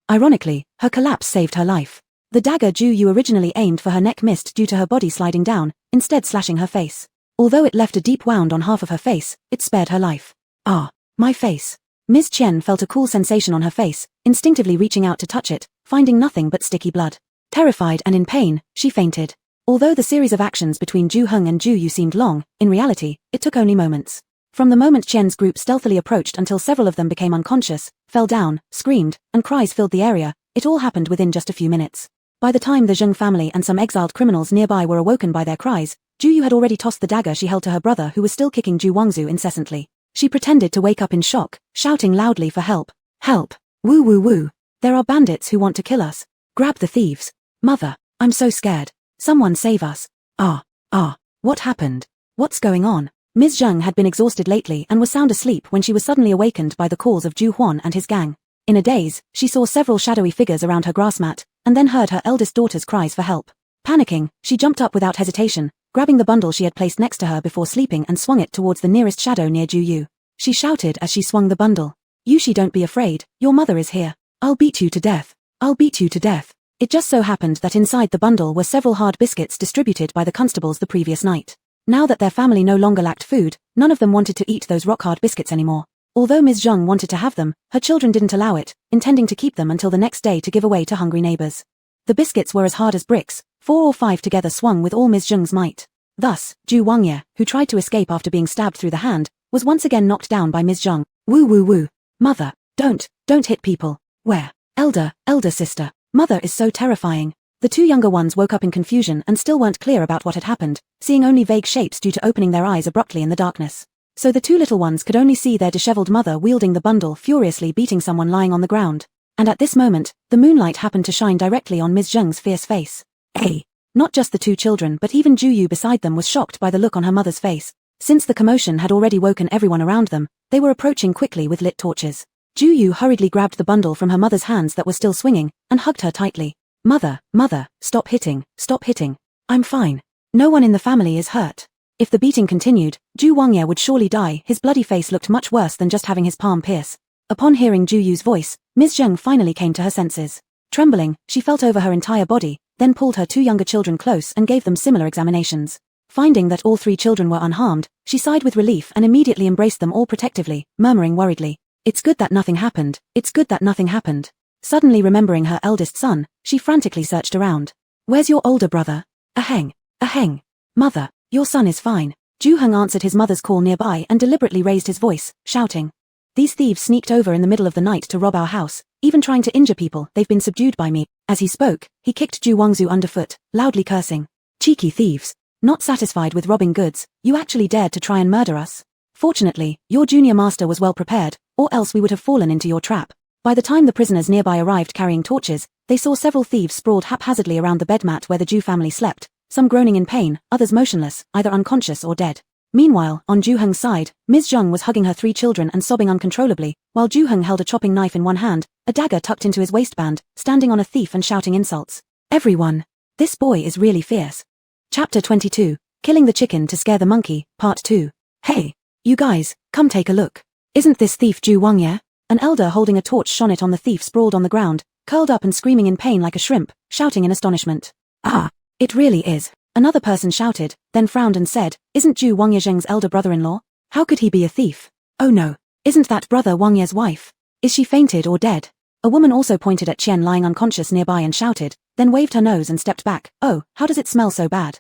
Ironically, her collapse saved her life. The dagger Ju-yu originally aimed for her neck missed due to her body sliding down, instead slashing her face. Although it left a deep wound on half of her face, it spared her life. "Ah, my face." Ms. Chen felt a cool sensation on her face, instinctively reaching out to touch it, finding nothing but sticky blood. Terrified and in pain, she fainted. Although the series of actions between Ju-hung and Ju-yu seemed long, in reality, it took only moments. From the moment Chen's group stealthily approached until several of them became unconscious, fell down, screamed, and cries filled the area, it all happened within just a few minutes. By the time the Zheng family and some exiled criminals nearby were awoken by their cries, Ju-yu had already tossed the dagger she held to her brother who was still kicking Ju-wangzu incessantly. She pretended to wake up in shock, shouting loudly for help. "Help! Woo woo woo! There are bandits who want to kill us. Grab the thieves. Mother, I'm so scared. Someone save us. What happened? What's going on?" Ms. Zheng had been exhausted lately and was sound asleep when she was suddenly awakened by the calls of Ju-hwan and his gang. In a daze, she saw several shadowy figures around her grass mat, and then heard her eldest daughter's cries for help. Panicking, she jumped up without hesitation, grabbing the bundle she had placed next to her before sleeping and swung it towards the nearest shadow near Ju-yu. She shouted as she swung the bundle. "Yushi, don't be afraid, your mother is here. I'll beat you to death. I'll beat you to death." It just so happened that inside the bundle were several hard biscuits distributed by the constables the previous night. Now that their family no longer lacked food, none of them wanted to eat those rock-hard biscuits anymore. Although Ms. Zheng wanted to have them, her children didn't allow it, intending to keep them until the next day to give away to hungry neighbors. The biscuits were as hard as bricks, 4 or 5 together swung with all Ms. Zheng's might. Thus, Ju-wangye, who tried to escape after being stabbed through the hand, was once again knocked down by Ms. Zheng. "Woo woo woo. Mother, don't hit people. Where? Elder sister. Mother is so terrifying." The two younger ones woke up in confusion and still weren't clear about what had happened, seeing only vague shapes due to opening their eyes abruptly in the darkness. So the two little ones could only see their disheveled mother wielding the bundle furiously beating someone lying on the ground. And at this moment, the moonlight happened to shine directly on Ms. Zheng's fierce face. Hey! Not just the two children but even Ju Yu beside them was shocked by the look on her mother's face. Since the commotion had already woken everyone around them, they were approaching quickly with lit torches. Ju Yu hurriedly grabbed the bundle from her mother's hands that were still swinging, and hugged her tightly. Mother, stop hitting, stop hitting. I'm fine. No one in the family is hurt. If the beating continued, Ju Wangye would surely die. His bloody face looked much worse than just having his palm pierce. Upon hearing Ju Yu's voice, Ms. Zheng finally came to her senses. Trembling, she felt over her entire body, then pulled her two younger children close and gave them similar examinations. Finding that all three children were unharmed, she sighed with relief and immediately embraced them all protectively, murmuring worriedly, "It's good that nothing happened, it's good that nothing happened." Suddenly remembering her eldest son, she frantically searched around. "Where's your older brother?" Aheng. Mother, your son is fine." Ju Heng answered his mother's call nearby and deliberately raised his voice, shouting, "These thieves sneaked over in the middle of the night to rob our house, even trying to injure people. They've been subdued by me." As he spoke, he kicked Ju Wangzu underfoot, loudly cursing, "Cheeky thieves. Not satisfied with robbing goods, you actually dared to try and murder us. Fortunately, your junior master was well prepared, or else we would have fallen into your trap." By the time the prisoners nearby arrived carrying torches, they saw several thieves sprawled haphazardly around the bed mat where the Ju family slept, some groaning in pain, others motionless, either unconscious or dead. Meanwhile, on Ju Heng's side, Ms. Zheng was hugging her three children and sobbing uncontrollably, while Ju Heng held a chopping knife in one hand, a dagger tucked into his waistband, standing on a thief and shouting insults. "Everyone! This boy is really fierce." Chapter 22, Killing the Chicken to Scare the Monkey, Part 2. "Hey! You guys, come take a look. Isn't this thief Ju Wangye?" An elder holding a torch shone it on the thief sprawled on the ground, curled up and screaming in pain like a shrimp, shouting in astonishment. "Ah! It really is." Another person shouted, then frowned and said, "Isn't Ju Wangye Zheng's elder brother-in-law? How could he be a thief? Oh no, isn't that brother Wangye's wife? Is she fainted or dead?" A woman also pointed at Qian lying unconscious nearby and shouted, then waved her nose and stepped back. "Oh, how does it smell so bad?"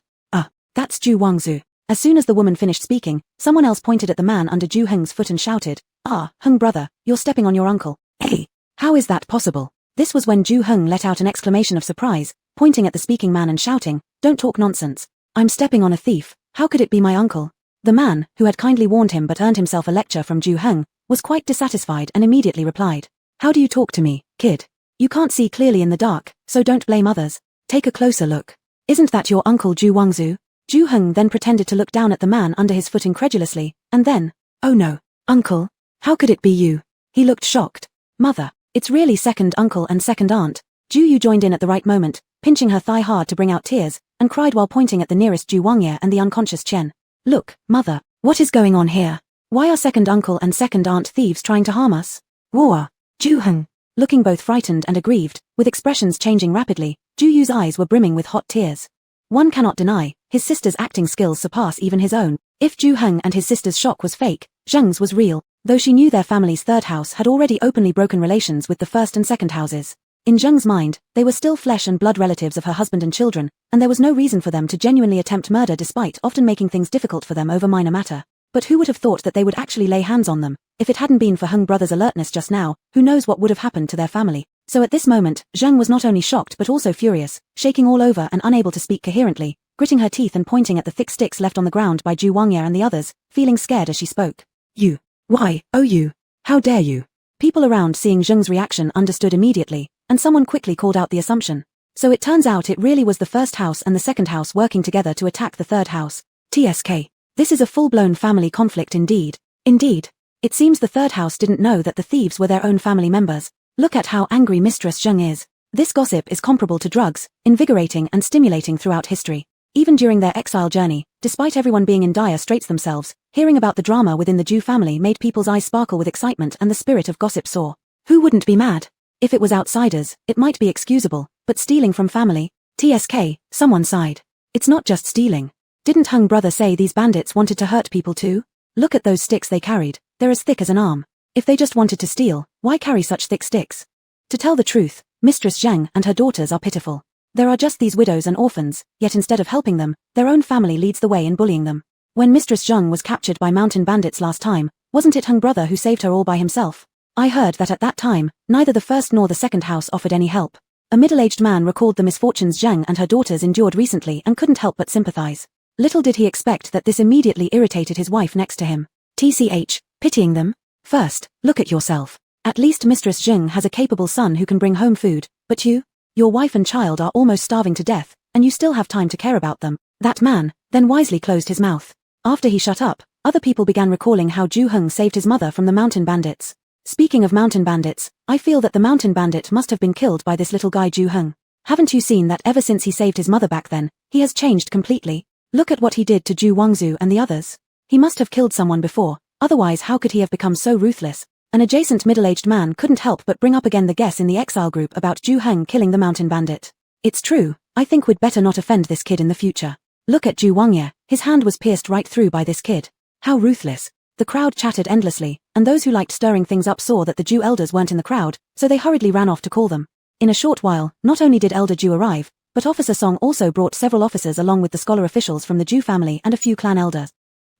That's Ju Wangzu." As soon as the woman finished speaking, someone else pointed at the man under Ju Heng's foot and shouted, "Ah, Heng brother, you're stepping on your uncle." "Hey, how is that possible?" This was when Ju Heng let out an exclamation of surprise, pointing at the speaking man and shouting, "Don't talk nonsense. I'm stepping on a thief. How could it be my uncle?" The man, who had kindly warned him but earned himself a lecture from Ju Heng, was quite dissatisfied and immediately replied, "How do you talk to me, kid? You can't see clearly in the dark, so don't blame others. Take a closer look. Isn't that your uncle Ju Wangzu?" Ju Heng then pretended to look down at the man under his foot incredulously, and then, "Oh no, uncle, how could it be you?" He looked shocked. "Mother, it's really second uncle and second aunt." Ju Yu joined in at the right moment, pinching her thigh hard to bring out tears, and cried while pointing at the nearest Ju Wangye and the unconscious Qian. "Look, mother, what is going on here? Why are second uncle and second aunt thieves trying to harm us?" "War." Ju Heng, looking both frightened and aggrieved, with expressions changing rapidly, Ju Yu's eyes were brimming with hot tears. One cannot deny, his sister's acting skills surpass even his own. If Ju Heng and his sister's shock was fake, Zheng's was real, though she knew their family's third house had already openly broken relations with the first and second houses. In Zheng's mind, they were still flesh and blood relatives of her husband and children, and there was no reason for them to genuinely attempt murder despite often making things difficult for them over minor matter. But who would have thought that they would actually lay hands on them? If it hadn't been for Heng brothers' alertness just now, who knows what would have happened to their family? So at this moment, Zheng was not only shocked but also furious, shaking all over and unable to speak coherently, gritting her teeth and pointing at the thick sticks left on the ground by Ju Wangye and the others, feeling scared as she spoke. "You. Why, oh you. How dare you?" People around seeing Zheng's reaction understood immediately, and someone quickly called out the assumption. So it turns out it really was the first house and the second house working together to attack the third house. TSK. This is a full-blown family conflict indeed. Indeed. It seems the third house didn't know that the thieves were their own family members. Look at how angry Mistress Zheng is. This gossip is comparable to drugs, invigorating and stimulating throughout history. Even during their exile journey, despite everyone being in dire straits themselves, hearing about the drama within the Ju family made people's eyes sparkle with excitement and the spirit of gossip soar. Who wouldn't be mad? If it was outsiders, it might be excusable, but stealing from family? TSK, someone sighed. It's not just stealing. Didn't Heng brother say these bandits wanted to hurt people too? Look at those sticks they carried, they're as thick as an arm. If they just wanted to steal, why carry such thick sticks? To tell the truth, Mistress Zheng and her daughters are pitiful. There are just these widows and orphans, yet instead of helping them, their own family leads the way in bullying them. When Mistress Zheng was captured by mountain bandits last time, wasn't it Heng brother who saved her all by himself? I heard that at that time, neither the first nor the second house offered any help. A middle-aged man recalled the misfortunes Zheng and her daughters endured recently and couldn't help but sympathize. Little did he expect that this immediately irritated his wife next to him. TCH, pitying them? First, look at yourself. At least Mistress Zheng has a capable son who can bring home food, but you? Your wife and child are almost starving to death, and you still have time to care about them. That man then wisely closed his mouth. After he shut up, other people began recalling how Zhu Heng saved his mother from the mountain bandits. Speaking of mountain bandits, I feel that the mountain bandit must have been killed by this little guy Zhu Heng. Haven't you seen that ever since he saved his mother back then, he has changed completely? Look at what he did to Zhu Wangzu and the others. He must have killed someone before, otherwise how could he have become so ruthless? An adjacent middle-aged man couldn't help but bring up again the guess in the exile group about Zhu Heng killing the mountain bandit. It's true, I think we'd better not offend this kid in the future. Look at Zhu Wangye, his hand was pierced right through by this kid. How ruthless. The crowd chattered endlessly, and those who liked stirring things up saw that the Zhu elders weren't in the crowd, so they hurriedly ran off to call them. In a short while, not only did Elder Zhu arrive, but Officer Song also brought several officers along with the scholar officials from the Zhu family and a few clan elders.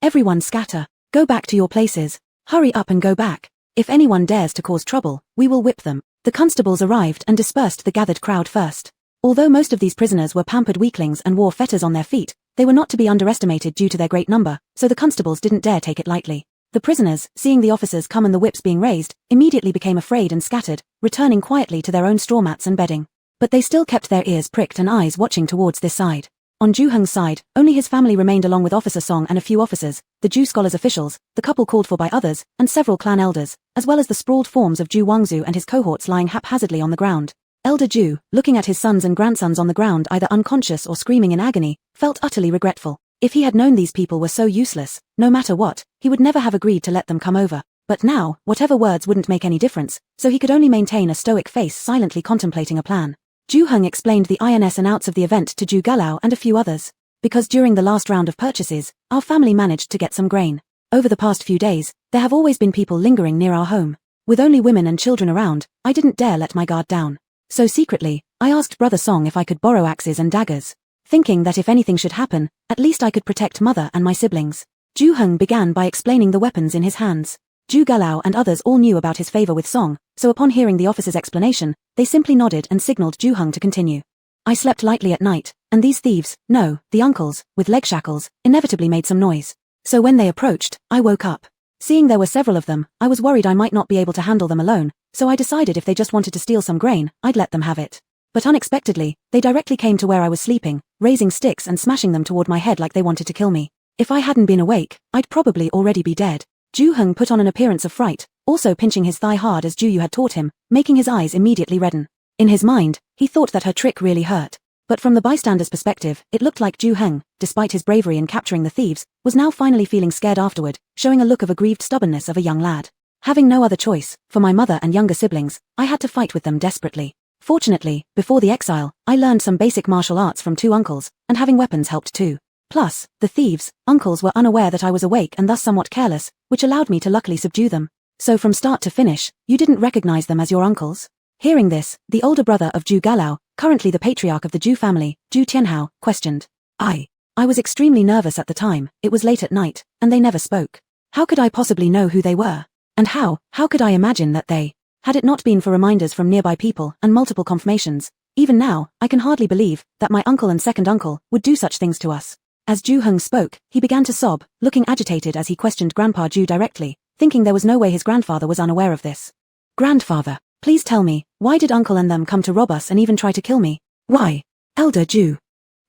Everyone scatter. Go back to your places. Hurry up and go back. If anyone dares to cause trouble, we will whip them. The constables arrived and dispersed the gathered crowd first. Although most of these prisoners were pampered weaklings and wore fetters on their feet, they were not to be underestimated due to their great number, so the constables didn't dare take it lightly. The prisoners, seeing the officers come and the whips being raised, immediately became afraid and scattered, returning quietly to their own straw mats and bedding. But they still kept their ears pricked and eyes watching towards this side. On Zhu Heng's side, only his family remained along with Officer Song and a few officers, the Zhu scholars officials, the couple called for by others, and several clan elders, as well as the sprawled forms of Zhu Wangzu and his cohorts lying haphazardly on the ground. Elder Zhu, looking at his sons and grandsons on the ground either unconscious or screaming in agony, felt utterly regretful. If he had known these people were so useless, no matter what, he would never have agreed to let them come over. But now, whatever words wouldn't make any difference, so he could only maintain a stoic face silently contemplating a plan. Zhu Heng explained the ins and outs of the event to Zhu Galao and a few others. Because during the last round of purchases, our family managed to get some grain. Over the past few days, there have always been people lingering near our home. With only women and children around, I didn't dare let my guard down. So secretly, I asked Brother Song if I could borrow axes and daggers, thinking that if anything should happen, at least I could protect mother and my siblings. Zhu Heng began by explaining the weapons in his hands. Zhu Galao and others all knew about his favor with Song, so upon hearing the officer's explanation, they simply nodded and signaled Zhu Heng to continue. I slept lightly at night, and these thieves, no, the uncles, with leg shackles, inevitably made some noise. So when they approached, I woke up. Seeing there were several of them, I was worried I might not be able to handle them alone, so I decided if they just wanted to steal some grain, I'd let them have it. But unexpectedly, they directly came to where I was sleeping, raising sticks and smashing them toward my head like they wanted to kill me. If I hadn't been awake, I'd probably already be dead. Zhu Heng put on an appearance of fright, also pinching his thigh hard as Zhu Yu had taught him, making his eyes immediately redden. In his mind, he thought that her trick really hurt. But from the bystander's perspective, it looked like Zhu Heng, despite his bravery in capturing the thieves, was now finally feeling scared afterward, showing a look of aggrieved stubbornness of a young lad. Having no other choice, for my mother and younger siblings, I had to fight with them desperately. Fortunately, before the exile, I learned some basic martial arts from 2 uncles, and having weapons helped too. Plus, the thieves, uncles were unaware that I was awake and thus somewhat careless, which allowed me to luckily subdue them. So from start to finish, you didn't recognize them as your uncles? Hearing this, the older brother of Zhu Galao, currently the patriarch of the Zhu family, Zhu Tianhao, questioned. I was extremely nervous at the time, it was late at night, and they never spoke. How could I possibly know who they were? And how could I imagine that they, had it not been for reminders from nearby people and multiple confirmations, even now, I can hardly believe that my uncle and second uncle would do such things to us. As Zhu Heng spoke, he began to sob, looking agitated as he questioned Grandpa Zhu directly, thinking there was no way his grandfather was unaware of this. Grandfather, please tell me, why did uncle and them come to rob us and even try to kill me? Why? Elder Zhu.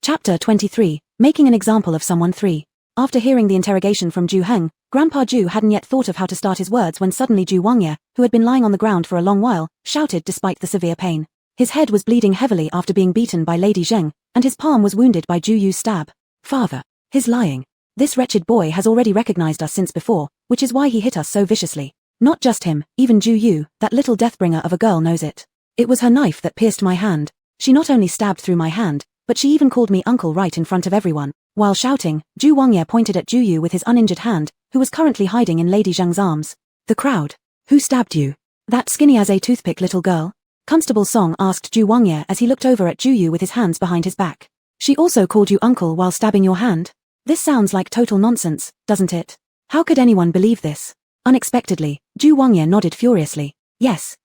Chapter 23, Making an Example of Someone 3. After hearing the interrogation from Zhu Heng, Grandpa Zhu hadn't yet thought of how to start his words when suddenly Zhu Wangye, who had been lying on the ground for a long while, shouted despite the severe pain. His head was bleeding heavily after being beaten by Lady Zheng, and his palm was wounded by Zhu Yu's stab. Father. His lying. This wretched boy has already recognized us since before, which is why he hit us so viciously. Not just him, even Zhu Yu, that little deathbringer of a girl knows it. It was her knife that pierced my hand. She not only stabbed through my hand, but she even called me uncle right in front of everyone. While shouting, Zhu Wangye pointed at Zhu Yu with his uninjured hand, who was currently hiding in Lady Zheng's arms. The crowd. Who stabbed you? That skinny as a toothpick little girl? Constable Song asked Zhu Wangye as he looked over at Zhu Yu with his hands behind his back. She also called you uncle while stabbing your hand? This sounds like total nonsense, doesn't it? How could anyone believe this? Unexpectedly, Zhu Wangye nodded furiously. Yes,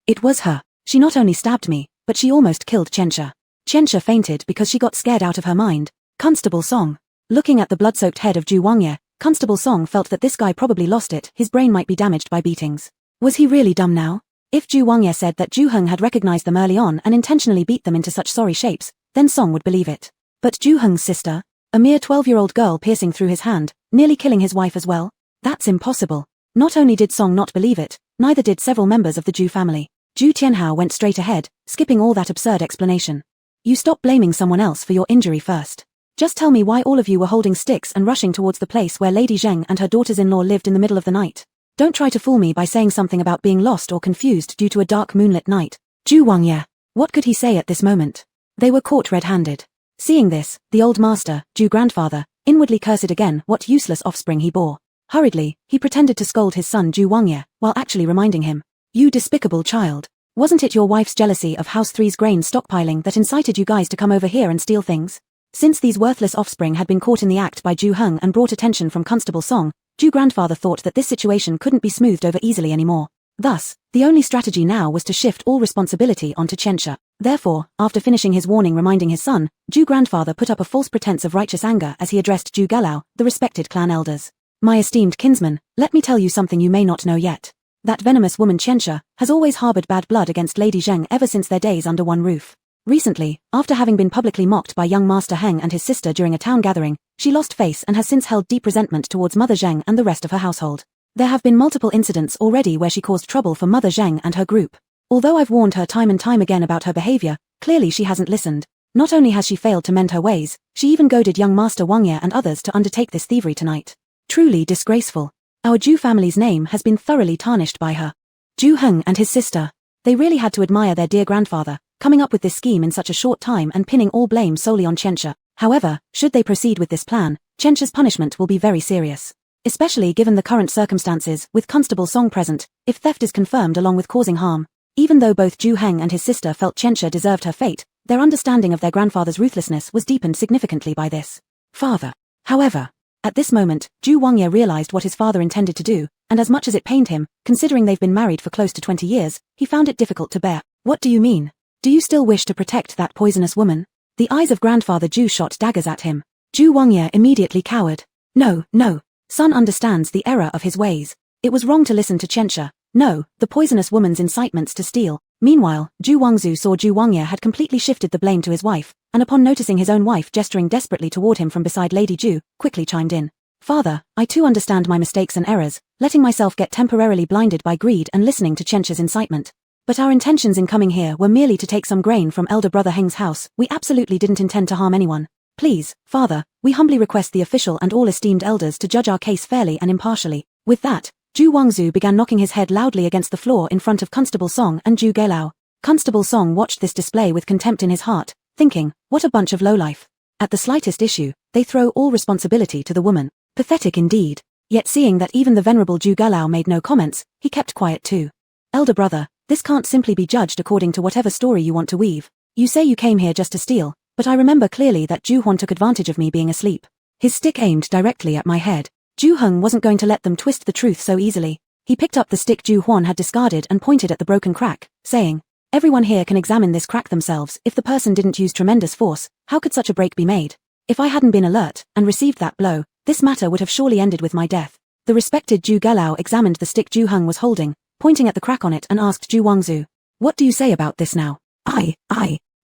it was her. She not only stabbed me, but she almost killed Chencha. Chencha fainted because she got scared out of her mind. Constable Song. Looking at the blood-soaked head of Zhu Wangye, Constable Song felt that this guy probably lost it, his brain might be damaged by beatings. Was he really dumb now? If Zhu Wangye said that Zhu Heng had recognized them early on and intentionally beat them into such sorry shapes, then Song would believe it. But Zhu Heng's sister? A mere 12-year-old girl piercing through his hand, nearly killing his wife as well? That's impossible. Not only did Song not believe it, neither did several members of the Zhu family. Zhu Tianhao went straight ahead, skipping all that absurd explanation. You stop blaming someone else for your injury first. Just tell me why all of you were holding sticks and rushing towards the place where Lady Zheng and her daughters-in-law lived in the middle of the night. Don't try to fool me by saying something about being lost or confused due to a dark moonlit night. Zhu Wangye. What could he say at this moment? They were caught red-handed. Seeing this, the old master, Zhu grandfather, inwardly cursed again what useless offspring he bore. Hurriedly, he pretended to scold his son Zhu Wangye, while actually reminding him. You despicable child. Wasn't it your wife's jealousy of House 3's grain stockpiling that incited you guys to come over here and steal things? Since these worthless offspring had been caught in the act by Zhu Heng and brought attention from Constable Song, Zhu grandfather thought that this situation couldn't be smoothed over easily anymore. Thus, the only strategy now was to shift all responsibility onto Chencha. Therefore, after finishing his warning reminding his son, Zhu grandfather put up a false pretense of righteous anger as he addressed Zhu Galao, the respected clan elders. My esteemed kinsman, let me tell you something you may not know yet. That venomous woman Chencha has always harbored bad blood against Lady Zheng ever since their days under one roof. Recently, after having been publicly mocked by young Master Heng and his sister during a town gathering, she lost face and has since held deep resentment towards Mother Zheng and the rest of her household. There have been multiple incidents already where she caused trouble for Mother Zheng and her group. Although I've warned her time and time again about her behavior, clearly she hasn't listened. Not only has she failed to mend her ways, she even goaded young Master Wangye and others to undertake this thievery tonight. Truly disgraceful. Our Zhu family's name has been thoroughly tarnished by her. Zhu Heng and his sister. They really had to admire their dear grandfather, coming up with this scheme in such a short time and pinning all blame solely on Chencha. However, should they proceed with this plan, Chencha's punishment will be very serious. Especially given the current circumstances, with Constable Song present, if theft is confirmed along with causing harm. Even though both Zhu Heng and his sister felt Chencha deserved her fate, their understanding of their grandfather's ruthlessness was deepened significantly by this. Father. However, at this moment, Zhu Wangye realized what his father intended to do, and as much as it pained him, considering they've been married for close to 20 years, he found it difficult to bear. What do you mean? Do you still wish to protect that poisonous woman? The eyes of grandfather Zhu shot daggers at him. Zhu Wangye immediately cowered. No, no. Son understands the error of his ways. It was wrong to listen to Chencha. No, the poisonous woman's incitements to steal. Meanwhile, Zhu Wangzu saw Zhu Wangye had completely shifted the blame to his wife, and upon noticing his own wife gesturing desperately toward him from beside Lady Zhu, quickly chimed in. Father, I too understand my mistakes and errors, letting myself get temporarily blinded by greed and listening to Chencha's incitement. But our intentions in coming here were merely to take some grain from elder brother Heng's house. We absolutely didn't intend to harm anyone. Please, Father, we humbly request the official and all esteemed elders to judge our case fairly and impartially. With that, Zhu Wangzu began knocking his head loudly against the floor in front of Constable Song and Zhu Galao. Constable Song watched this display with contempt in his heart, thinking, what a bunch of lowlife. At the slightest issue, they throw all responsibility to the woman. Pathetic indeed. Yet seeing that even the venerable Zhu Galao made no comments, he kept quiet too. Elder brother, this can't simply be judged according to whatever story you want to weave. You say you came here just to steal, but I remember clearly that Zhu Huan took advantage of me being asleep. His stick aimed directly at my head. Zhu Heng wasn't going to let them twist the truth so easily. He picked up the stick Zhu Huan had discarded and pointed at the broken crack, saying, everyone here can examine this crack themselves. If the person didn't use tremendous force, how could such a break be made? If I hadn't been alert and received that blow, this matter would have surely ended with my death. The respected Zhu Galao examined the stick Zhu Heng was holding, pointing at the crack on it and asked Zhu Wangzu, what do you say about this now? I.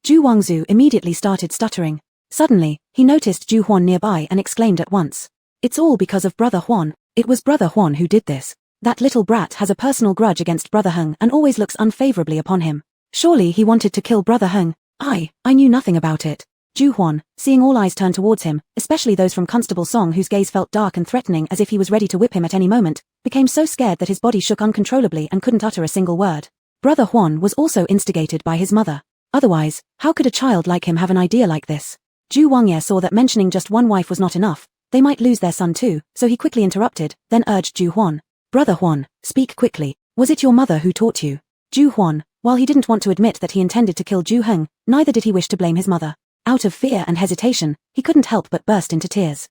Zhu Wangzu immediately started stuttering. Suddenly, he noticed Zhu Huan nearby and exclaimed at once. It's all because of Brother Huan. It was Brother Huan who did this. That little brat has a personal grudge against Brother Heng and always looks unfavorably upon him. Surely he wanted to kill Brother Heng. I knew nothing about it. Zhu Huan, seeing all eyes turn towards him, especially those from Constable Song whose gaze felt dark and threatening as if he was ready to whip him at any moment, became so scared that his body shook uncontrollably and couldn't utter a single word. Brother Huan was also instigated by his mother. Otherwise, how could a child like him have an idea like this? Zhu Wangye saw that mentioning just one wife was not enough. They might lose their son too, so he quickly interrupted, then urged Zhu Huan. Brother Huan, speak quickly. Was it your mother who taught you? Zhu Huan, while he didn't want to admit that he intended to kill Zhu Heng, neither did he wish to blame his mother. Out of fear and hesitation, he couldn't help but burst into tears.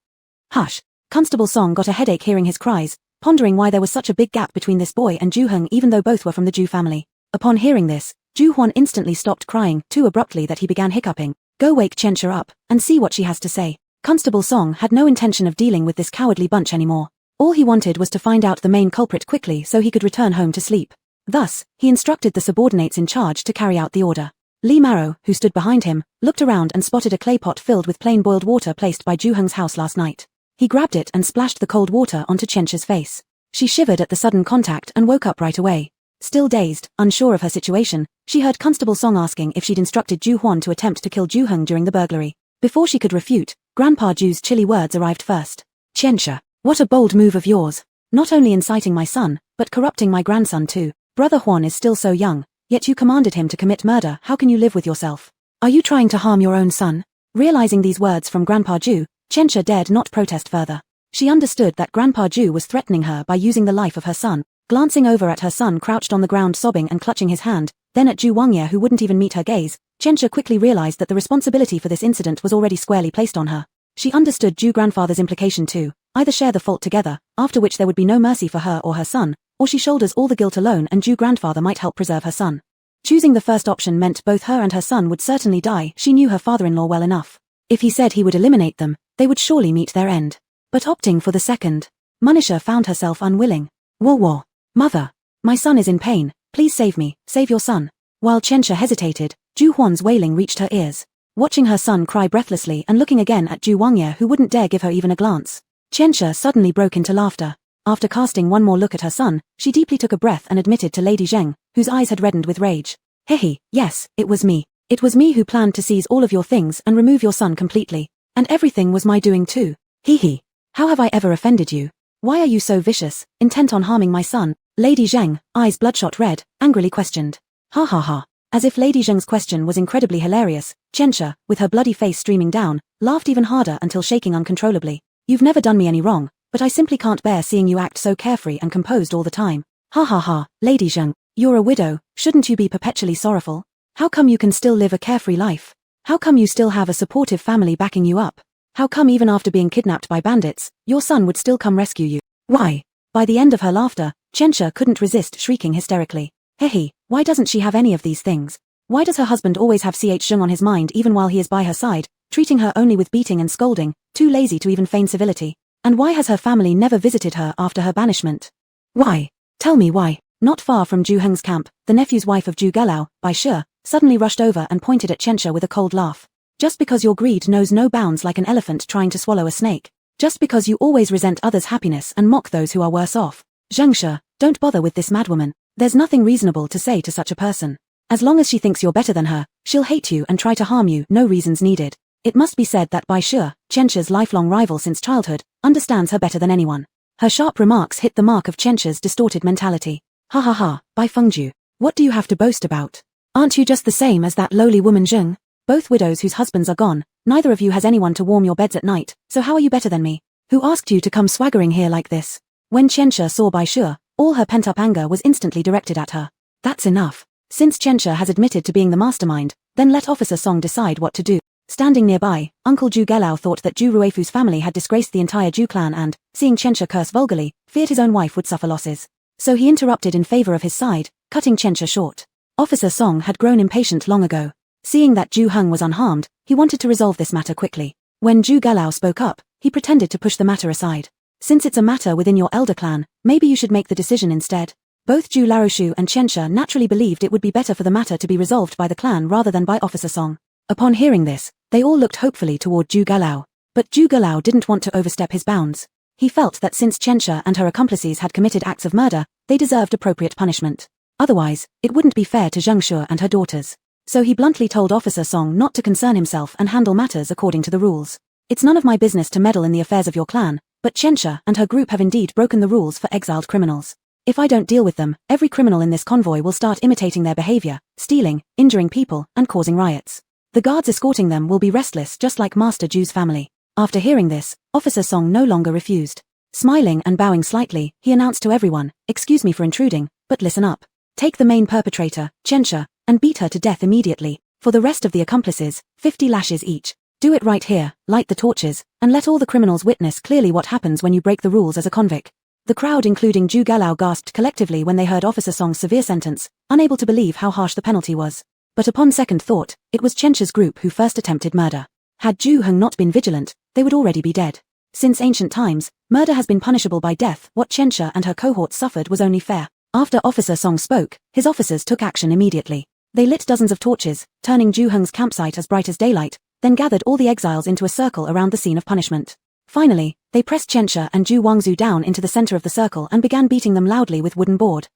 Hush. Constable Song got a headache hearing his cries, pondering why there was such a big gap between this boy and Zhu Heng even though both were from the Zhu family. Upon hearing this, Ju Huan instantly stopped crying, too abruptly that he began hiccuping. Go wake Chencha up, and see what she has to say. Constable Song had no intention of dealing with this cowardly bunch anymore. All he wanted was to find out the main culprit quickly so he could return home to sleep. Thus, he instructed the subordinates in charge to carry out the order. Li Maro, who stood behind him, looked around and spotted a clay pot filled with plain boiled water placed by Ju Heng's house last night. He grabbed it and splashed the cold water onto Chencha's face. She shivered at the sudden contact and woke up right away. Still dazed, unsure of her situation, she heard Constable Song asking if she'd instructed Ju Huan to attempt to kill Ju Heng during the burglary. Before she could refute, Grandpa Ju's chilly words arrived first. Chencha, what a bold move of yours. Not only inciting my son, but corrupting my grandson too. Brother Huan is still so young, yet you commanded him to commit murder. How can you live with yourself? Are you trying to harm your own son? Realizing these words from Grandpa Ju, Chencha dared not protest further. She understood that Grandpa Ju was threatening her by using the life of her son. Glancing over at her son crouched on the ground sobbing and clutching his hand, then at Ju Wangye who wouldn't even meet her gaze, Chencha quickly realized that the responsibility for this incident was already squarely placed on her. She understood Ju grandfather's implication too, either share the fault together, after which there would be no mercy for her or her son, or she shoulders all the guilt alone and Ju grandfather might help preserve her son. Choosing the first option meant both her and her son would certainly die. She knew her father-in-law well enough. If he said he would eliminate them, they would surely meet their end. But opting for the second, Manisha found herself unwilling. Whoa. Mother, my son is in pain, please save me, save your son. While Chencha hesitated, Ju Huan's wailing reached her ears. Watching her son cry breathlessly and looking again at Ju Wangye who wouldn't dare give her even a glance, Chencha suddenly broke into laughter. After casting one more look at her son, she deeply took a breath and admitted to Lady Zheng, whose eyes had reddened with rage. Hehe, yes, it was me. It was me who planned to seize all of your things and remove your son completely. And everything was my doing too. Hehe. How have I ever offended you? Why are you so vicious, intent on harming my son? Lady Zheng, eyes bloodshot red, angrily questioned. Ha ha ha. As if Lady Zheng's question was incredibly hilarious, Chencha, with her bloody face streaming down, laughed even harder until shaking uncontrollably. You've never done me any wrong, but I simply can't bear seeing you act so carefree and composed all the time. Ha ha ha, Lady Zheng, you're a widow, shouldn't you be perpetually sorrowful? How come you can still live a carefree life? How come you still have a supportive family backing you up? How come even after being kidnapped by bandits, your son would still come rescue you? Why? By the end of her laughter, Chencha couldn't resist shrieking hysterically. Hehe, why doesn't she have any of these things? Why does her husband always have Zheng on his mind even while he is by her side, treating her only with beating and scolding, too lazy to even feign civility? And why has her family never visited her after her banishment? Why? Tell me why. Not far from Ju Heng's camp, the nephew's wife of Ju Gelao, Bai Shi, suddenly rushed over and pointed at Chencha with a cold laugh. Just because your greed knows no bounds like an elephant trying to swallow a snake. Just because you always resent others' happiness and mock those who are worse off. Zheng Shi, don't bother with this madwoman. There's nothing reasonable to say to such a person. As long as she thinks you're better than her, she'll hate you and try to harm you, no reasons needed. It must be said that Bai Shi, Chencha's lifelong rival since childhood, understands her better than anyone. Her sharp remarks hit the mark of Chencha's distorted mentality. Ha ha ha, Bai Fengju. What do you have to boast about? Aren't you just the same as that lowly woman Zheng? Both widows whose husbands are gone, neither of you has anyone to warm your beds at night, so how are you better than me? Who asked you to come swaggering here like this? When Chencha saw Bai Shi, all her pent-up anger was instantly directed at her. That's enough. Since Chencha has admitted to being the mastermind, then let Officer Song decide what to do. Standing nearby, Uncle Ju Gelao thought that Ju Ruefu's family had disgraced the entire Ju clan and, seeing Chencha curse vulgarly, feared his own wife would suffer losses. So he interrupted in favor of his side, cutting Chencha short. Officer Song had grown impatient long ago. Seeing that Ju Heng was unharmed, he wanted to resolve this matter quickly. When Ju Gelao spoke up, he pretended to push the matter aside. Since it's a matter within your elder clan, maybe you should make the decision instead. Both Ju Laroshu and Chencha naturally believed it would be better for the matter to be resolved by the clan rather than by Officer Song. Upon hearing this, they all looked hopefully toward Ju Gelao. But Ju Gelao didn't want to overstep his bounds. He felt that since Chencha and her accomplices had committed acts of murder, they deserved appropriate punishment. Otherwise, it wouldn't be fair to Zheng Shi and her daughters. So he bluntly told Officer Song not to concern himself and handle matters according to the rules. It's none of my business to meddle in the affairs of your clan, but Chencha and her group have indeed broken the rules for exiled criminals. If I don't deal with them, every criminal in this convoy will start imitating their behavior, stealing, injuring people, and causing riots. The guards escorting them will be restless just like Master Ju's family. After hearing this, Officer Song no longer refused. Smiling and bowing slightly, he announced to everyone, "Excuse me for intruding, but listen up. Take the main perpetrator, Chencha, and beat her to death immediately. For the rest of the accomplices, 50 lashes each. Do it right here, light the torches, and let all the criminals witness clearly what happens when you break the rules as a convict." The crowd including Zhu Galao gasped collectively when they heard Officer Song's severe sentence, unable to believe how harsh the penalty was. But upon second thought, it was Chencha's group who first attempted murder. Had Zhu Heng not been vigilant, they would already be dead. Since ancient times, murder has been punishable by death. What Chencha and her cohorts suffered was only fair. After Officer Song spoke, his officers took action immediately. They lit dozens of torches, turning Zhu Heng's campsite as bright as daylight, then gathered all the exiles into a circle around the scene of punishment. Finally, they pressed Chencha and Zhu Wangzu down into the center of the circle and began beating them loudly with wooden board.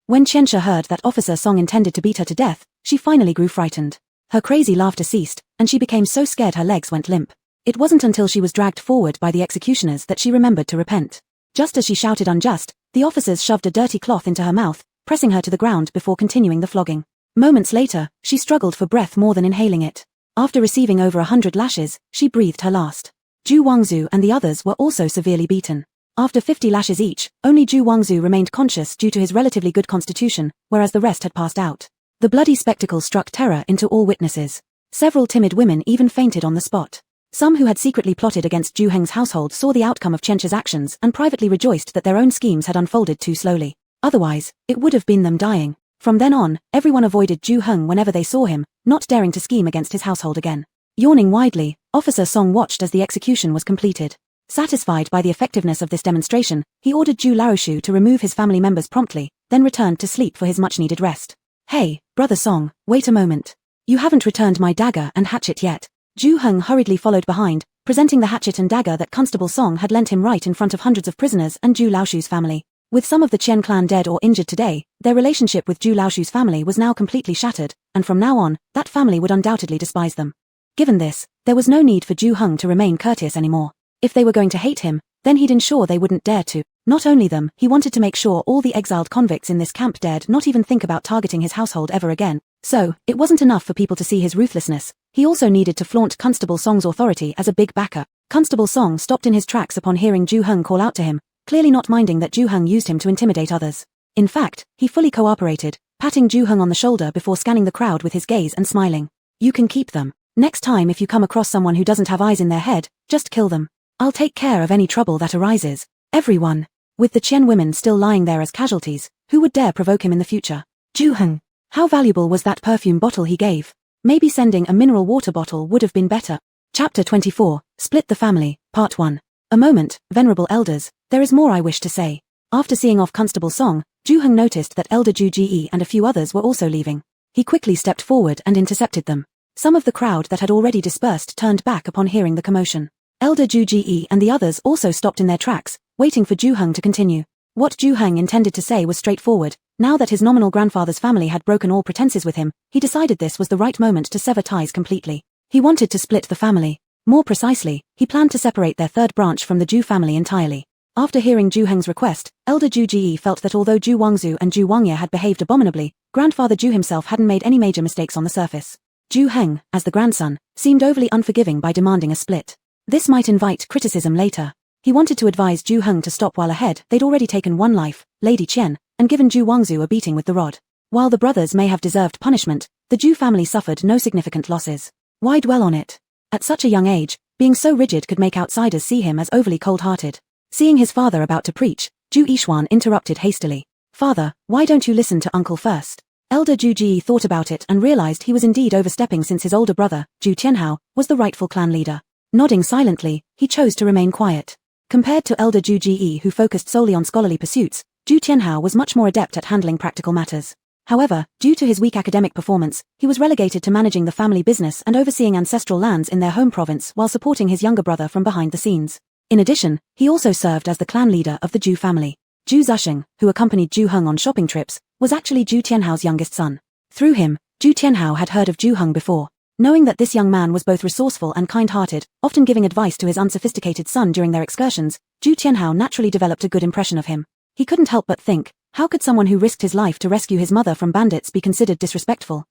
When Chencha heard that Officer Song intended to beat her to death, she finally grew frightened. Her crazy laughter ceased, and she became so scared her legs went limp. It wasn't until she was dragged forward by the executioners that she remembered to repent. Just as she shouted unjust, the officers shoved a dirty cloth into her mouth, pressing her to the ground before continuing the flogging. Moments later, she struggled for breath more than inhaling it. After receiving over 100 lashes, she breathed her last. Zhu Wangzu and the others were also severely beaten. After 50 lashes each, only Zhu Wangzu remained conscious due to his relatively good constitution, whereas the rest had passed out. The bloody spectacle struck terror into all witnesses. Several timid women even fainted on the spot. Some who had secretly plotted against Zhu Heng's household saw the outcome of Chencha's actions and privately rejoiced that their own schemes had unfolded too slowly. Otherwise, it would have been them dying. From then on, everyone avoided Zhu Heng whenever they saw him, not daring to scheme against his household again. Yawning widely, Officer Song watched as the execution was completed. Satisfied by the effectiveness of this demonstration, he ordered Zhu Laoshu to remove his family members promptly, then returned to sleep for his much-needed rest. Hey, Brother Song, wait a moment. You haven't returned my dagger and hatchet yet. Zhu Heng hurriedly followed behind, presenting the hatchet and dagger that Constable Song had lent him right in front of hundreds of prisoners and Zhu Laoshu's family. With some of the Qian clan dead or injured today, their relationship with Zhu Laoshu's family was now completely shattered, and from now on, that family would undoubtedly despise them. Given this, there was no need for Zhu Heng to remain courteous anymore. If they were going to hate him, then he'd ensure they wouldn't dare to. Not only them, he wanted to make sure all the exiled convicts in this camp dared not even think about targeting his household ever again. So, it wasn't enough for people to see his ruthlessness, he also needed to flaunt Constable Song's authority as a big backer. Constable Song stopped in his tracks upon hearing Zhu Heng call out to him, clearly not minding that Zhu Heng used him to intimidate others. In fact, he fully cooperated, patting Zhu Heng on the shoulder before scanning the crowd with his gaze and smiling. You can keep them. Next time if you come across someone who doesn't have eyes in their head, just kill them. I'll take care of any trouble that arises. Everyone. With the Qian women still lying there as casualties, who would dare provoke him in the future? Zhu Heng. How valuable was that perfume bottle he gave? Maybe sending a mineral water bottle would have been better. Chapter 24, Split the Family, Part 1. A moment, venerable elders, there is more I wish to say. After seeing off Constable Song, Zhu Heng noticed that Elder Zhu Ji and a few others were also leaving. He quickly stepped forward and intercepted them. Some of the crowd that had already dispersed turned back upon hearing the commotion. Elder Zhu Ji and the others also stopped in their tracks, waiting for Zhu Heng to continue. What Zhu Heng intended to say was straightforward. Now that his nominal grandfather's family had broken all pretenses with him, he decided this was the right moment to sever ties completely. He wanted to split the family. More precisely, he planned to separate their third branch from the Zhu family entirely. After hearing Zhu Heng's request, Elder Zhu Ji felt that although Zhu Wangzu and Zhu Wangye had behaved abominably, grandfather Zhu himself hadn't made any major mistakes on the surface. Zhu Heng, as the grandson, seemed overly unforgiving by demanding a split. This might invite criticism later. He wanted to advise Zhu Heng to stop while ahead they'd already taken one life, Lady Qian, and given Zhu Wangzu a beating with the rod. While the brothers may have deserved punishment, the Zhu family suffered no significant losses. Why dwell on it? At such a young age, being so rigid could make outsiders see him as overly cold-hearted. Seeing his father about to preach, Zhu Yixuan interrupted hastily. Father, why don't you listen to uncle first? Elder Zhu Ji thought about it and realized he was indeed overstepping since his older brother, Zhu Tianhao, was the rightful clan leader. Nodding silently, he chose to remain quiet. Compared to Elder Zhu Ji who focused solely on scholarly pursuits, Zhu Tianhao was much more adept at handling practical matters. However, due to his weak academic performance, he was relegated to managing the family business and overseeing ancestral lands in their home province while supporting his younger brother from behind the scenes. In addition, he also served as the clan leader of the Zhu family. Zhu Zusheng, who accompanied Zhu Heng on shopping trips, was actually Zhu Tianhao's youngest son. Through him, Zhu Tianhao had heard of Zhu Heng before. Knowing that this young man was both resourceful and kind-hearted, often giving advice to his unsophisticated son during their excursions, Zhu Tianhao naturally developed a good impression of him. He couldn't help but think, how could someone who risked his life to rescue his mother from bandits be considered disrespectful?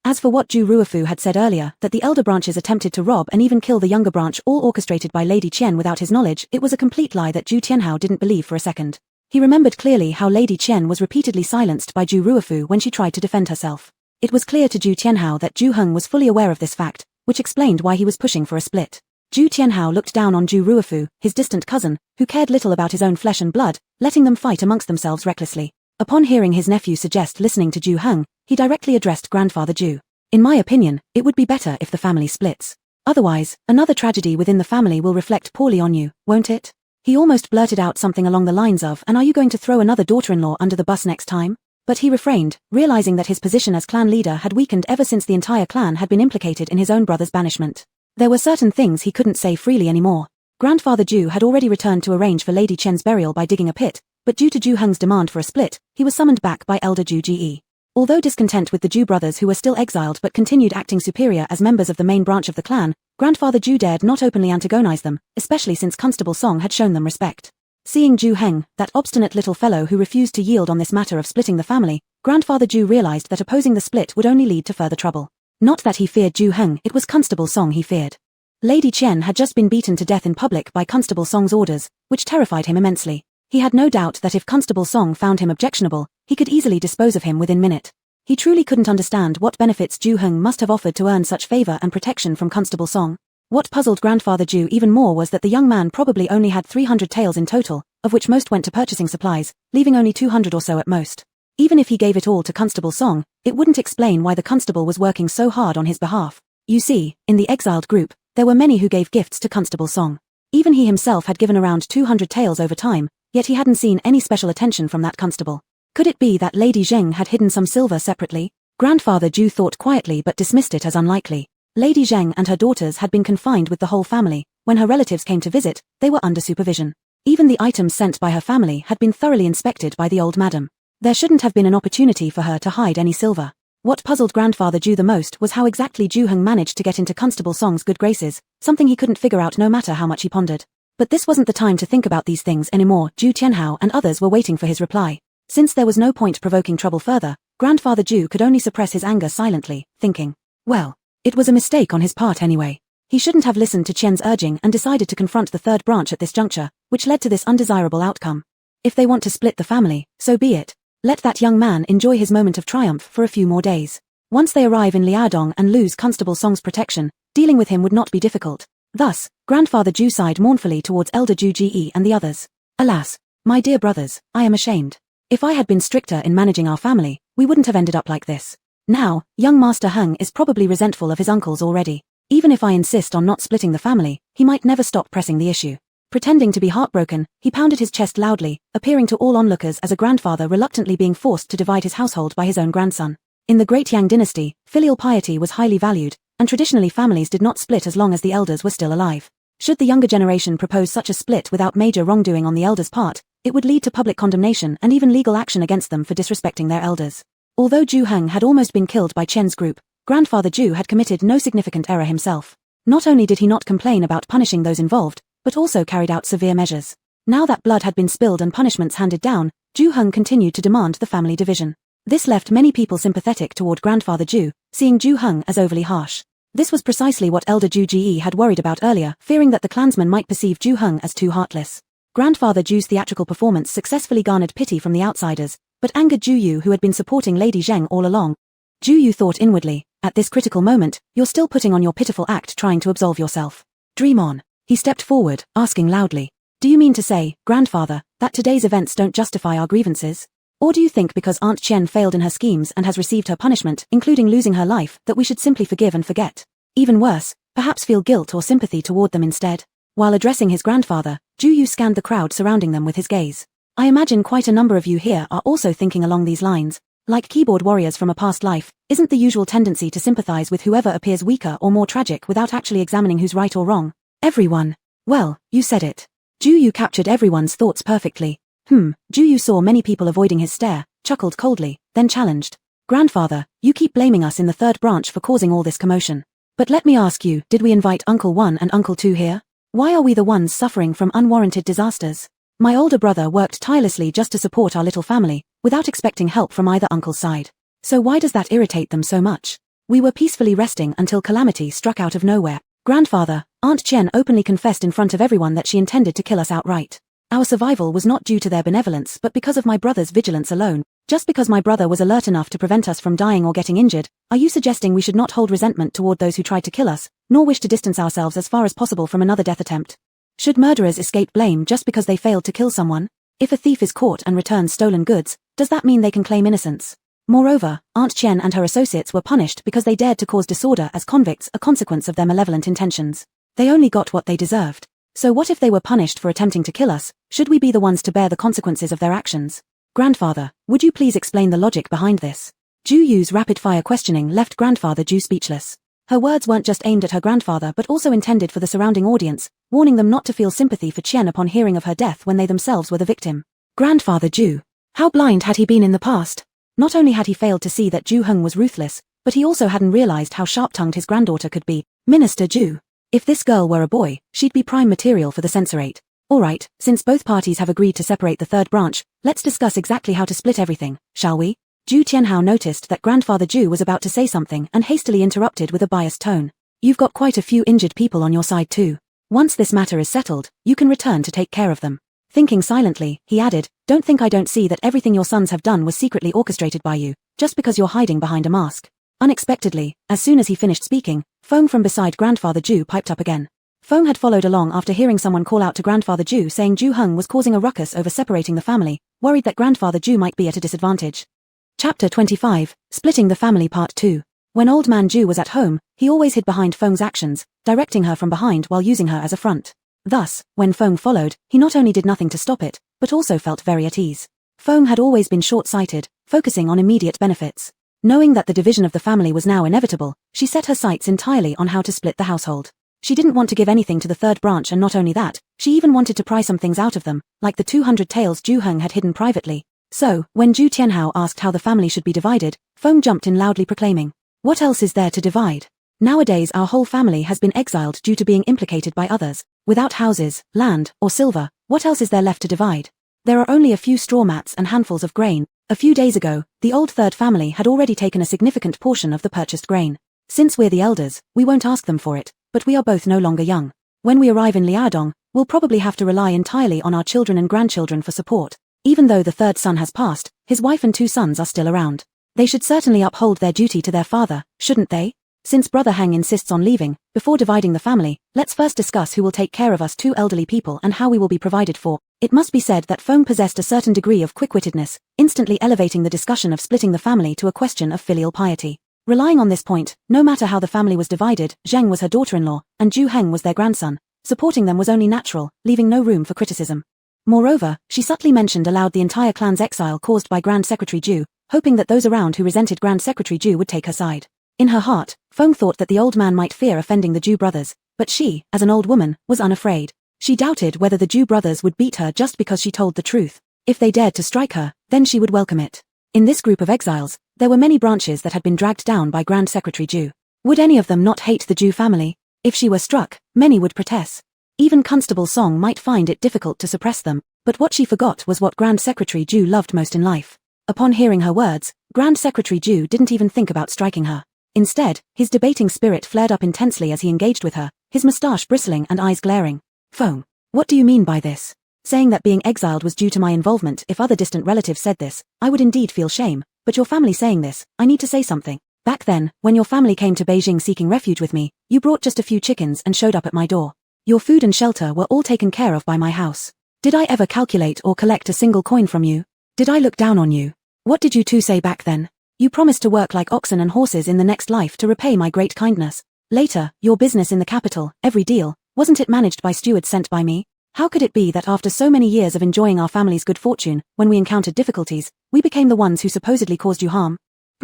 As for what Zhu Ruofu had said earlier, that the elder branches attempted to rob and even kill the younger branch all orchestrated by Lady Qian without his knowledge, it was a complete lie that Zhu Tianhao didn't believe for a second. He remembered clearly how Lady Qian was repeatedly silenced by Zhu Ruofu when she tried to defend herself. It was clear to Zhu Tianhao that Zhu Heng was fully aware of this fact, which explained why he was pushing for a split. Zhu Tianhao looked down on Zhu Ruofu, his distant cousin, who cared little about his own flesh and blood, letting them fight amongst themselves recklessly. Upon hearing his nephew suggest listening to Ju Heng, he directly addressed grandfather Ju. In my opinion, it would be better if the family splits. Otherwise, another tragedy within the family will reflect poorly on you, won't it? He almost blurted out something along the lines of, "And are you going to throw another daughter-in-law under the bus next time?" But he refrained, realizing that his position as clan leader had weakened ever since the entire clan had been implicated in his own brother's banishment. There were certain things he couldn't say freely anymore. Grandfather Ju had already returned to arrange for Lady Chen's burial by digging a pit, but due to Ju Heng's demand for a split, he was summoned back by Elder Ju Ge. Although discontent with the Ju brothers who were still exiled but continued acting superior as members of the main branch of the clan, Grandfather Ju dared not openly antagonize them, especially since Constable Song had shown them respect. Seeing Ju Heng, that obstinate little fellow who refused to yield on this matter of splitting the family, Grandfather Ju realized that opposing the split would only lead to further trouble. Not that he feared Ju Heng, it was Constable Song he feared. Lady Chen had just been beaten to death in public by Constable Song's orders, which terrified him immensely. He had no doubt that if Constable Song found him objectionable, he could easily dispose of him within minute. He truly couldn't understand what benefits Ju Heng must have offered to earn such favor and protection from Constable Song. What puzzled Grandfather Ju even more was that the young man probably only had 300 taels in total, of which most went to purchasing supplies, leaving only 200 or so at most. Even if he gave it all to Constable Song, it wouldn't explain why the constable was working so hard on his behalf. You see, in the exiled group, there were many who gave gifts to Constable Song. Even he himself had given around 200 taels over time, yet he hadn't seen any special attention from that constable. Could it be that Lady Zheng had hidden some silver separately? Grandfather Ju thought quietly but dismissed it as unlikely. Lady Zheng and her daughters had been confined with the whole family. When her relatives came to visit, they were under supervision. Even the items sent by her family had been thoroughly inspected by the old madam. There shouldn't have been an opportunity for her to hide any silver. What puzzled Grandfather Ju the most was how exactly Ju Heng managed to get into Constable Song's good graces, something he couldn't figure out no matter how much he pondered. But this wasn't the time to think about these things anymore. Ju Tianhao and others were waiting for his reply. Since there was no point provoking trouble further, Grandfather Ju could only suppress his anger silently, thinking, well, it was a mistake on his part anyway. He shouldn't have listened to Qian's urging and decided to confront the third branch at this juncture, which led to this undesirable outcome. If they want to split the family, so be it. Let that young man enjoy his moment of triumph for a few more days. Once they arrive in Liaodong and lose Constable Song's protection, dealing with him would not be difficult. Thus, Grandfather Ju sighed mournfully towards Elder Ju Ge and the others. Alas, my dear brothers, I am ashamed. If I had been stricter in managing our family, we wouldn't have ended up like this. Now, young Master Heng is probably resentful of his uncles already. Even if I insist on not splitting the family, he might never stop pressing the issue. Pretending to be heartbroken, he pounded his chest loudly, appearing to all onlookers as a grandfather reluctantly being forced to divide his household by his own grandson. In the Great Yang dynasty, filial piety was highly valued, and traditionally families did not split as long as the elders were still alive. Should the younger generation propose such a split without major wrongdoing on the elders' part, it would lead to public condemnation and even legal action against them for disrespecting their elders. Although Ju Heng had almost been killed by Qian's group, Grandfather Ju had committed no significant error himself. Not only did he not complain about punishing those involved, but also carried out severe measures. Now that blood had been spilled and punishments handed down, Ju Heng continued to demand the family division. This left many people sympathetic toward Grandfather Ju, seeing Ju Heng as overly harsh. This was precisely what Elder Ju Ge had worried about earlier, fearing that the clansmen might perceive Ju Heng as too heartless. Grandfather Ju's theatrical performance successfully garnered pity from the outsiders, but angered Ju Yu, who had been supporting Lady Zheng all along. Ju Yu thought inwardly, at this critical moment, you're still putting on your pitiful act trying to absolve yourself. Dream on. He stepped forward, asking loudly, do you mean to say, Grandfather, that today's events don't justify our grievances? Or do you think because Aunt Qian failed in her schemes and has received her punishment, including losing her life, that we should simply forgive and forget? Even worse, perhaps feel guilt or sympathy toward them instead? While addressing his grandfather, Ju Yu scanned the crowd surrounding them with his gaze. I imagine quite a number of you here are also thinking along these lines. Like keyboard warriors from a past life, isn't the usual tendency to sympathize with whoever appears weaker or more tragic without actually examining who's right or wrong? Everyone. Well, you said it. Ju Yu captured everyone's thoughts perfectly. Ju Yu saw many people avoiding his stare, chuckled coldly, then challenged. Grandfather, you keep blaming us in the third branch for causing all this commotion. But let me ask you, did we invite Uncle 1 and Uncle 2 here? Why are we the ones suffering from unwarranted disasters? My older brother worked tirelessly just to support our little family, without expecting help from either uncle's side. So why does that irritate them so much? We were peacefully resting until calamity struck out of nowhere. Grandfather, Aunt Qian openly confessed in front of everyone that she intended to kill us outright. Our survival was not due to their benevolence but because of my brother's vigilance alone. Just because my brother was alert enough to prevent us from dying or getting injured, are you suggesting we should not hold resentment toward those who tried to kill us, nor wish to distance ourselves as far as possible from another death attempt? Should murderers escape blame just because they failed to kill someone? If a thief is caught and returns stolen goods, does that mean they can claim innocence? Moreover, Aunt Qian and her associates were punished because they dared to cause disorder as convicts, a consequence of their malevolent intentions. They only got what they deserved. So what if they were punished for attempting to kill us? Should we be the ones to bear the consequences of their actions? Grandfather, would you please explain the logic behind this? Ju Yu's rapid-fire questioning left Grandfather Ju speechless. Her words weren't just aimed at her grandfather but also intended for the surrounding audience, warning them not to feel sympathy for Qian upon hearing of her death when they themselves were the victim. Grandfather Ju. How blind had he been in the past? Not only had he failed to see that Ju Heng was ruthless, but he also hadn't realized how sharp-tongued his granddaughter could be. Minister Ju. If this girl were a boy, she'd be prime material for the censorate. Alright, since both parties have agreed to separate the third branch, let's discuss exactly how to split everything, shall we? Ju Tianhao noticed that Grandfather Ju was about to say something and hastily interrupted with a biased tone. You've got quite a few injured people on your side too. Once this matter is settled, you can return to take care of them. Thinking silently, he added, don't think I don't see that everything your sons have done was secretly orchestrated by you, just because you're hiding behind a mask. Unexpectedly, as soon as he finished speaking, Feng from beside Grandfather Ju piped up again. Feng had followed along after hearing someone call out to Grandfather Ju saying Ju Heng was causing a ruckus over separating the family, worried that Grandfather Ju might be at a disadvantage. Chapter 25, Splitting the Family Part 2. When Old Man Ju was at home, he always hid behind Feng's actions, directing her from behind while using her as a front. Thus, when Feng followed, he not only did nothing to stop it, but also felt very at ease. Feng had always been short-sighted, focusing on immediate benefits. Knowing that the division of the family was now inevitable, she set her sights entirely on how to split the household. She didn't want to give anything to the third branch, and not only that, she even wanted to pry some things out of them, like the 200 taels Ju Heng had hidden privately. So, when Ju Tianhao asked how the family should be divided, Feng jumped in loudly proclaiming, "What else is there to divide? Nowadays our whole family has been exiled due to being implicated by others. Without houses, land, or silver, what else is there left to divide? There are only a few straw mats and handfuls of grain." A few days ago, the old third family had already taken a significant portion of the purchased grain. Since we're the elders, we won't ask them for it, but we are both no longer young. When we arrive in Liaodong, we'll probably have to rely entirely on our children and grandchildren for support. Even though the third son has passed, his wife and 2 sons are still around. They should certainly uphold their duty to their father, shouldn't they? Since Brother Heng insists on leaving, before dividing the family, let's first discuss who will take care of us 2 elderly people and how we will be provided for. It must be said that Feng possessed a certain degree of quick-wittedness, instantly elevating the discussion of splitting the family to a question of filial piety. Relying on this point, no matter how the family was divided, Zheng was her daughter-in-law, and Ju Heng was their grandson. Supporting them was only natural, leaving no room for criticism. Moreover, she subtly mentioned aloud the entire clan's exile caused by Grand Secretary Ju, hoping that those around who resented Grand Secretary Ju would take her side. In her heart, Feng thought that the old man might fear offending the Ju brothers, but she, as an old woman, was unafraid. She doubted whether the Ju brothers would beat her just because she told the truth. If they dared to strike her, then she would welcome it. In this group of exiles, there were many branches that had been dragged down by Grand Secretary Ju. Would any of them not hate the Ju family? If she were struck, many would protest. Even Constable Song might find it difficult to suppress them, but what she forgot was what Grand Secretary Ju loved most in life. Upon hearing her words, Grand Secretary Ju didn't even think about striking her. Instead, his debating spirit flared up intensely as he engaged with her, his moustache bristling and eyes glaring. Feng, what do you mean by this? Saying that being exiled was due to my involvement. If other distant relatives said this, I would indeed feel shame, but your family saying this, I need to say something. Back then, when your family came to Beijing seeking refuge with me, you brought just a few chickens and showed up at my door. Your food and shelter were all taken care of by my house. Did I ever calculate or collect a single coin from you? Did I look down on you? What did you two say back then? You promised to work like oxen and horses in the next life to repay my great kindness. Later, your business in the capital, every deal, wasn't it managed by stewards sent by me? How could it be that after so many years of enjoying our family's good fortune, when we encountered difficulties, we became the ones who supposedly caused you harm?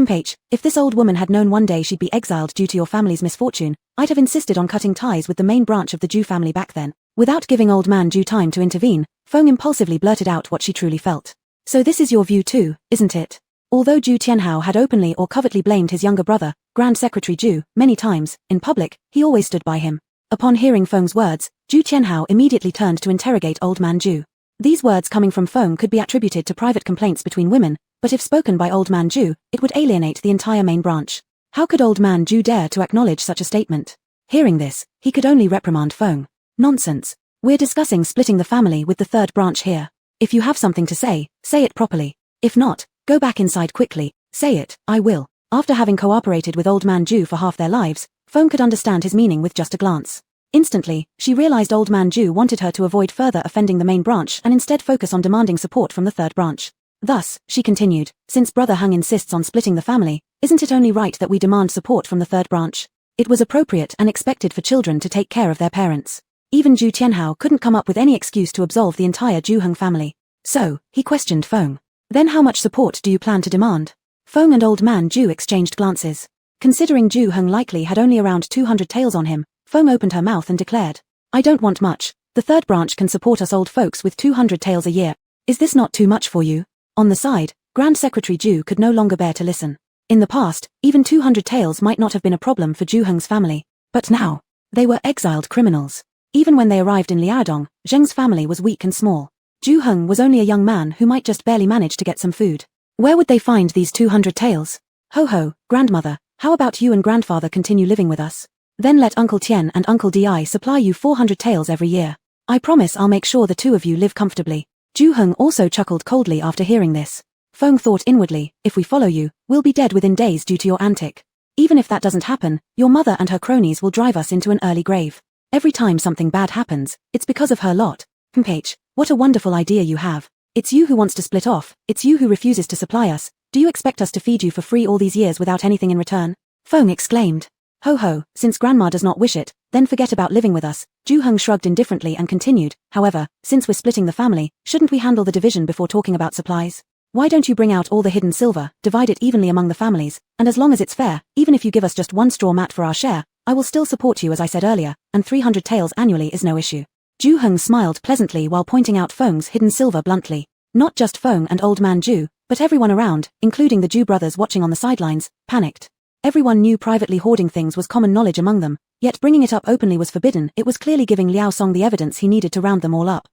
H. If this old woman had known one day she'd be exiled due to your family's misfortune, I'd have insisted on cutting ties with the main branch of the Ju family back then. Without giving old man Ju time to intervene, Feng impulsively blurted out what she truly felt. So this is your view too, isn't it? Although Ju Tianhao had openly or covertly blamed his younger brother, Grand Secretary Ju, many times, in public, he always stood by him. Upon hearing Feng's words, Ju Tianhao immediately turned to interrogate old man Ju. These words coming from Feng could be attributed to private complaints between women, but if spoken by old man Ju, it would alienate the entire main branch. How could old man Ju dare to acknowledge such a statement? Hearing this, he could only reprimand Feng. Nonsense. We're discussing splitting the family with the third branch here. If you have something to say it properly. If not, go back inside quickly. Say it, I will. After having cooperated with old man Ju for half their lives, Feng could understand his meaning with just a glance. Instantly, she realized Old Man Ju wanted her to avoid further offending the main branch and instead focus on demanding support from the third branch. Thus, she continued, since Brother Hung insists on splitting the family, isn't it only right that we demand support from the third branch? It was appropriate and expected for children to take care of their parents. Even Ju Tianhao couldn't come up with any excuse to absolve the entire Ju Hung family. So, he questioned Feng. Then how much support do you plan to demand? Feng and Old Man Ju exchanged glances. Considering Ju Hung likely had only around 200 taels on him, Feng opened her mouth and declared, I don't want much. The third branch can support us old folks with 200 taels a year. Is this not too much for you? On the side, Grand Secretary Ju could no longer bear to listen. In the past, even 200 taels might not have been a problem for Ju Hung's family. But now, they were exiled criminals. Even when they arrived in Liaodong, Zheng's family was weak and small. Ju Hung was only a young man who might just barely manage to get some food. Where would they find these 200 taels? Ho ho, grandmother, how about you and grandfather continue living with us? Then let Uncle Tian and Uncle Di supply you 400 taels every year. I promise I'll make sure the two of you live comfortably. Ju Hung also chuckled coldly after hearing this. Feng thought inwardly, if we follow you, we'll be dead within days due to your antic. Even if that doesn't happen, your mother and her cronies will drive us into an early grave. Every time something bad happens, it's because of her lot. Mph, what a wonderful idea you have. It's you who wants to split off, it's you who refuses to supply us. Do you expect us to feed you for free all these years without anything in return? Feng exclaimed. Ho ho, since grandma does not wish it, then forget about living with us. Ju Hung shrugged indifferently and continued, however, since we're splitting the family, shouldn't we handle the division before talking about supplies? Why don't you bring out all the hidden silver, divide it evenly among the families, and as long as it's fair, even if you give us just one straw mat for our share, I will still support you as I said earlier, and 300 taels annually is no issue. Ju Hung smiled pleasantly while pointing out Feng's hidden silver bluntly. Not just Feng and Old Man Ju, but everyone around, including the Ju brothers watching on the sidelines, panicked. Everyone knew privately hoarding things was common knowledge among them, yet bringing it up openly was forbidden. It was clearly giving Liao Song the evidence he needed to round them all up.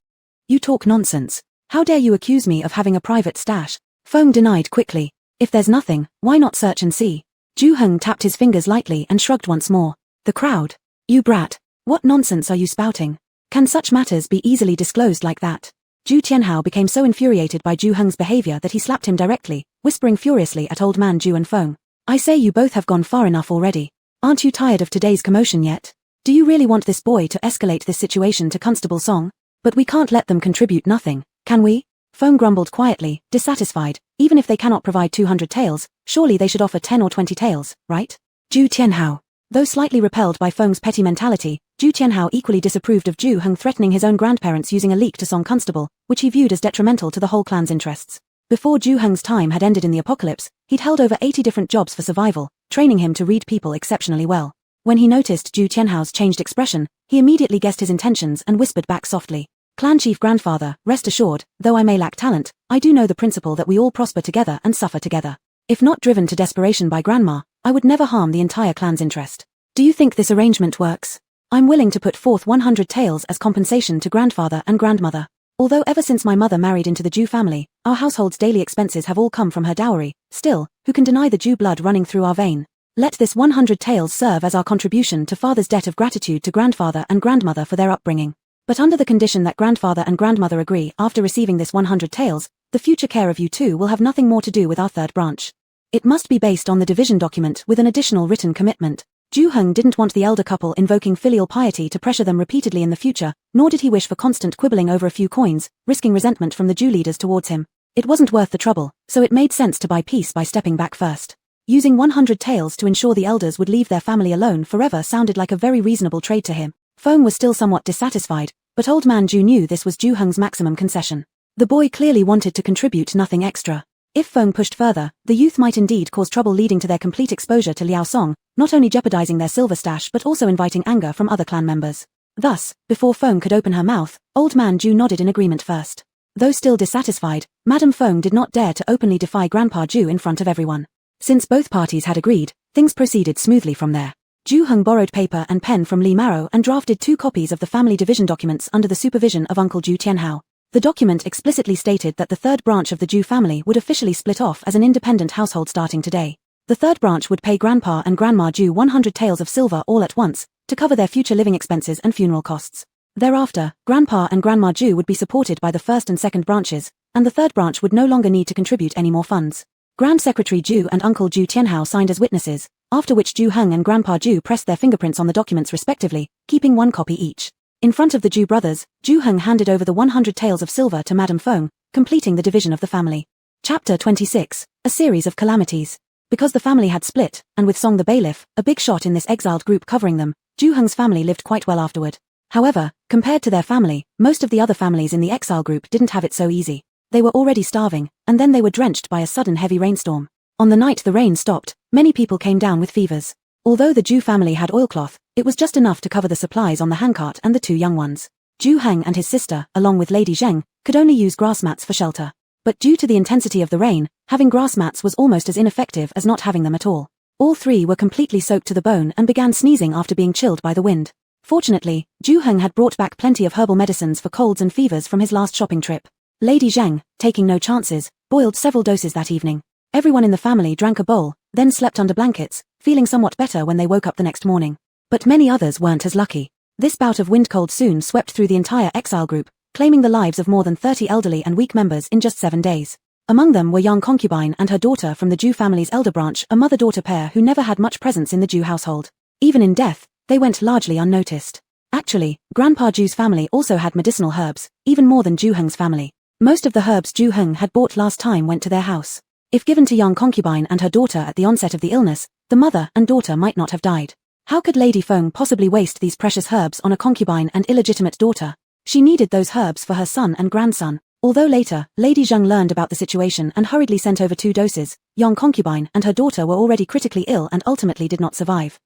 You talk nonsense. How dare you accuse me of having a private stash? Feng denied quickly. If there's nothing, why not search and see? Ju Hung tapped his fingers lightly and shrugged once more. The crowd. You brat. What nonsense are you spouting? Can such matters be easily disclosed like that? Ju Tianhao became so infuriated by Ju Hung's behavior that he slapped him directly, whispering furiously at Old Man Ju and Feng. I say you both have gone far enough already. Aren't you tired of today's commotion yet? Do you really want this boy to escalate this situation to Constable Song? But we can't let them contribute nothing, can we? Feng grumbled quietly, dissatisfied. Even if they cannot provide 200 taels, surely they should offer 10 or 20 taels, right? Ju Tianhao. Though slightly repelled by Feng's petty mentality, Ju Tianhao equally disapproved of Ju Hung threatening his own grandparents using a leak to Song Constable, which he viewed as detrimental to the whole clan's interests. Before Ju Hung's time had ended in the apocalypse, he'd held over 80 different jobs for survival, training him to read people exceptionally well. When he noticed Ju Tianhao's changed expression, he immediately guessed his intentions and whispered back softly. Clan Chief Grandfather, rest assured, though I may lack talent, I do know the principle that we all prosper together and suffer together. If not driven to desperation by Grandma, I would never harm the entire clan's interest. Do you think this arrangement works? I'm willing to put forth 100 taels as compensation to Grandfather and Grandmother. Although ever since my mother married into the Ju family, our household's daily expenses have all come from her dowry, still, who can deny the Ju blood running through our vein? Let this 100 taels serve as our contribution to father's debt of gratitude to grandfather and grandmother for their upbringing. But under the condition that grandfather and grandmother agree after receiving this 100 taels, the future care of you two will have nothing more to do with our third branch. It must be based on the division document with an additional written commitment. Ju Hung didn't want the elder couple invoking filial piety to pressure them repeatedly in the future, nor did he wish for constant quibbling over a few coins, risking resentment from the Ju leaders towards him. It wasn't worth the trouble, so it made sense to buy peace by stepping back first. Using 100 taels to ensure the elders would leave their family alone forever sounded like a very reasonable trade to him. Feng was still somewhat dissatisfied, but Old Man Ju knew this was Ju Hung's maximum concession. The boy clearly wanted to contribute nothing extra. If Feng pushed further, the youth might indeed cause trouble leading to their complete exposure to Liao Song, not only jeopardizing their silver stash but also inviting anger from other clan members. Thus, before Feng could open her mouth, Old Man Ju nodded in agreement first. Though still dissatisfied, Madame Feng did not dare to openly defy Grandpa Ju in front of everyone. Since both parties had agreed, things proceeded smoothly from there. Ju Hung borrowed paper and pen from Li Maro and drafted 2 copies of the family division documents under the supervision of Uncle Ju Tianhao. The document explicitly stated that the third branch of the Ju family would officially split off as an independent household starting today. The third branch would pay Grandpa and Grandma Ju 100 taels of silver all at once, to cover their future living expenses and funeral costs. Thereafter, Grandpa and Grandma Ju would be supported by the first and second branches, and the third branch would no longer need to contribute any more funds. Grand Secretary Ju and Uncle Ju Tianhao signed as witnesses, after which Ju Heng and Grandpa Ju pressed their fingerprints on the documents respectively, keeping one copy each. In front of the Ju brothers, Ju Heng handed over the 100 taels of silver to Madame Feng, completing the division of the family. Chapter 26, a series of calamities. Because the family had split, and with Song the bailiff, a big shot in this exiled group covering them, Ju Heng's family lived quite well afterward. However, compared to their family, most of the other families in the exile group didn't have it so easy. They were already starving, and then they were drenched by a sudden heavy rainstorm. On the night the rain stopped, many people came down with fevers. Although the Ju family had oilcloth, it was just enough to cover the supplies on the handcart and the two young ones. Ju Heng and his sister, along with Lady Zheng, could only use grass mats for shelter. But due to the intensity of the rain, having grass mats was almost as ineffective as not having them at all. All three were completely soaked to the bone and began sneezing after being chilled by the wind. Fortunately, Ju Heng had brought back plenty of herbal medicines for colds and fevers from his last shopping trip. Lady Zheng, taking no chances, boiled several doses that evening. Everyone in the family drank a bowl, then slept under blankets, feeling somewhat better when they woke up the next morning. But many others weren't as lucky. This bout of wind cold soon swept through the entire exile group, claiming the lives of more than 30 elderly and weak members in just 7 days. Among them were young concubine and her daughter from the Ju family's elder branch, a mother-daughter pair who never had much presence in the Ju household. Even in death, they went largely unnoticed. Actually, Grandpa Ju's family also had medicinal herbs, even more than Ju Heng's family. Most of the herbs Ju Heng had bought last time went to their house. If given to young concubine and her daughter at the onset of the illness, the mother and daughter might not have died. How could Lady Feng possibly waste these precious herbs on a concubine and illegitimate daughter? She needed those herbs for her son and grandson. Although later, Lady Zheng learned about the situation and hurriedly sent over 2 doses, young concubine and her daughter were already critically ill and ultimately did not survive.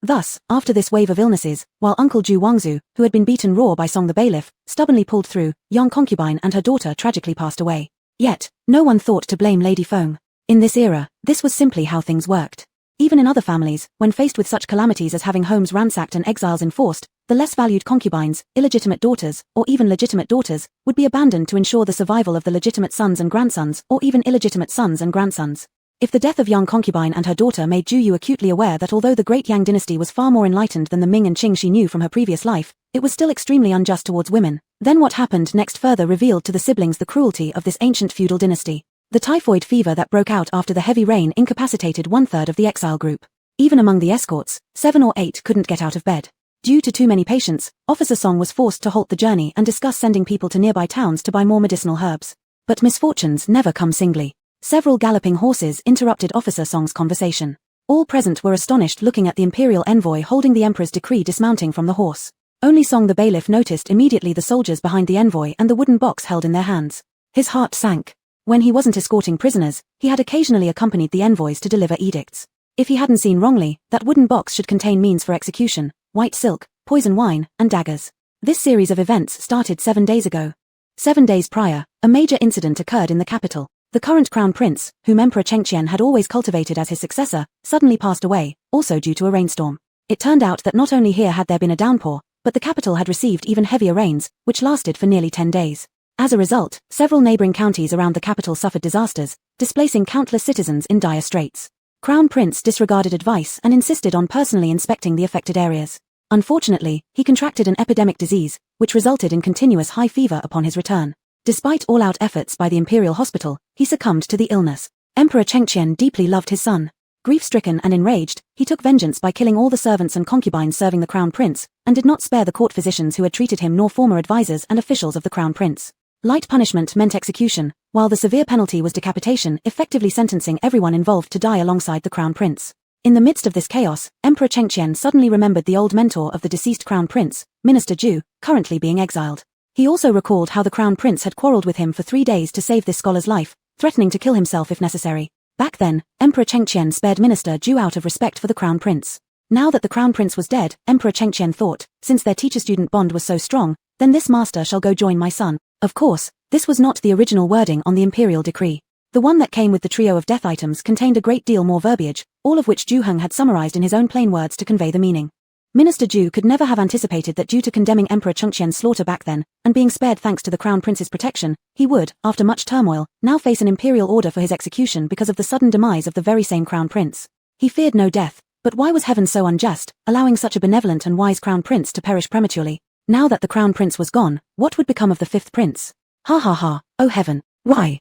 Thus, after this wave of illnesses, while Uncle Ju Wangzu, who had been beaten raw by Song the bailiff, stubbornly pulled through, young concubine and her daughter tragically passed away. Yet, no one thought to blame Lady Feng. In this era, this was simply how things worked. Even in other families, when faced with such calamities as having homes ransacked and exiles enforced, the less valued concubines, illegitimate daughters, or even legitimate daughters, would be abandoned to ensure the survival of the legitimate sons and grandsons, or even illegitimate sons and grandsons. If the death of young concubine and her daughter made Ju Yu acutely aware that although the great Yang dynasty was far more enlightened than the Ming and Qing she knew from her previous life, it was still extremely unjust towards women, then what happened next further revealed to the siblings the cruelty of this ancient feudal dynasty. The typhoid fever that broke out after the heavy rain incapacitated 1/3 of the exile group. Even among the escorts, 7 or 8 couldn't get out of bed. Due to too many patients, Officer Song was forced to halt the journey and discuss sending people to nearby towns to buy more medicinal herbs. But misfortunes never come singly. Several galloping horses interrupted Officer Song's conversation. All present were astonished looking at the imperial envoy holding the emperor's decree dismounting from the horse. Only Song the bailiff noticed immediately the soldiers behind the envoy and the wooden box held in their hands. His heart sank. When he wasn't escorting prisoners, he had occasionally accompanied the envoys to deliver edicts. If he hadn't seen wrongly, that wooden box should contain means for execution, white silk, poison wine, and daggers. This series of events started 7 days ago. 7 days prior, a major incident occurred in the capital. The current crown prince, whom Emperor Chengqian had always cultivated as his successor, suddenly passed away, also due to a rainstorm. It turned out that not only here had there been a downpour, but the capital had received even heavier rains, which lasted for nearly 10 days. As a result, several neighboring counties around the capital suffered disasters, displacing countless citizens in dire straits. Crown Prince disregarded advice and insisted on personally inspecting the affected areas. Unfortunately, he contracted an epidemic disease, which resulted in continuous high fever upon his return. Despite all-out efforts by the imperial hospital, he succumbed to the illness. Emperor Chengqian deeply loved his son. Grief-stricken and enraged, he took vengeance by killing all the servants and concubines serving the crown prince, and did not spare the court physicians who had treated him nor former advisors and officials of the crown prince. Light punishment meant execution, while the severe penalty was decapitation, effectively sentencing everyone involved to die alongside the crown prince. In the midst of this chaos, Emperor Chengqian suddenly remembered the old mentor of the deceased crown prince, Minister Ju, currently being exiled. He also recalled how the crown prince had quarreled with him for 3 days to save this scholar's life, threatening to kill himself if necessary. Back then, Emperor Chengqian spared Minister Ju out of respect for the crown prince. Now that the crown prince was dead, Emperor Chengqian thought, since their teacher-student bond was so strong, then this master shall go join my son. Of course, this was not the original wording on the imperial decree. The one that came with the trio of death items contained a great deal more verbiage, all of which Ju Heng had summarized in his own plain words to convey the meaning. Minister Ju could never have anticipated that due to condemning Emperor Chengqian's slaughter back then, and being spared thanks to the crown prince's protection, he would, after much turmoil, now face an imperial order for his execution because of the sudden demise of the very same crown prince. He feared no death, but why was heaven so unjust, allowing such a benevolent and wise crown prince to perish prematurely? Now that the crown prince was gone, what would become of the 5th prince? Ha ha ha, oh heaven, why?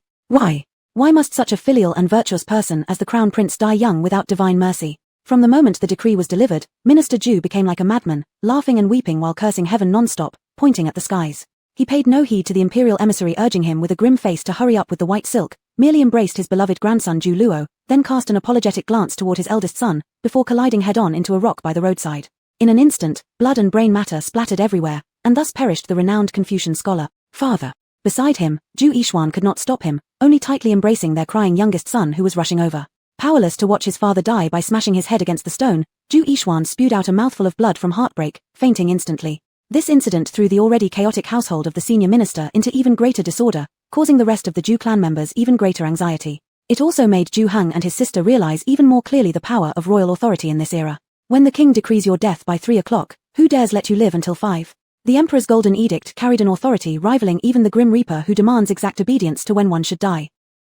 Why must such a filial and virtuous person as the crown prince die young without divine mercy? From the moment the decree was delivered, Minister Ju became like a madman, laughing and weeping while cursing heaven non-stop, pointing at the skies. He paid no heed to the imperial emissary urging him with a grim face to hurry up with the white silk, merely embraced his beloved grandson Ju Luo, then cast an apologetic glance toward his eldest son, before colliding head-on into a rock by the roadside. In an instant, blood and brain matter splattered everywhere, and thus perished the renowned Confucian scholar. Father. Beside him, Ju Yixuan could not stop him, only tightly embracing their crying youngest son who was rushing over. Powerless to watch his father die by smashing his head against the stone, Ju Yixuan spewed out a mouthful of blood from heartbreak, fainting instantly. This incident threw the already chaotic household of the senior minister into even greater disorder, causing the rest of the Ju clan members even greater anxiety. It also made Ju Heng and his sister realize even more clearly the power of royal authority in this era. When the king decrees your death by 3 o'clock, who dares let you live until 5? The emperor's golden edict carried an authority rivaling even the grim reaper who demands exact obedience to when one should die.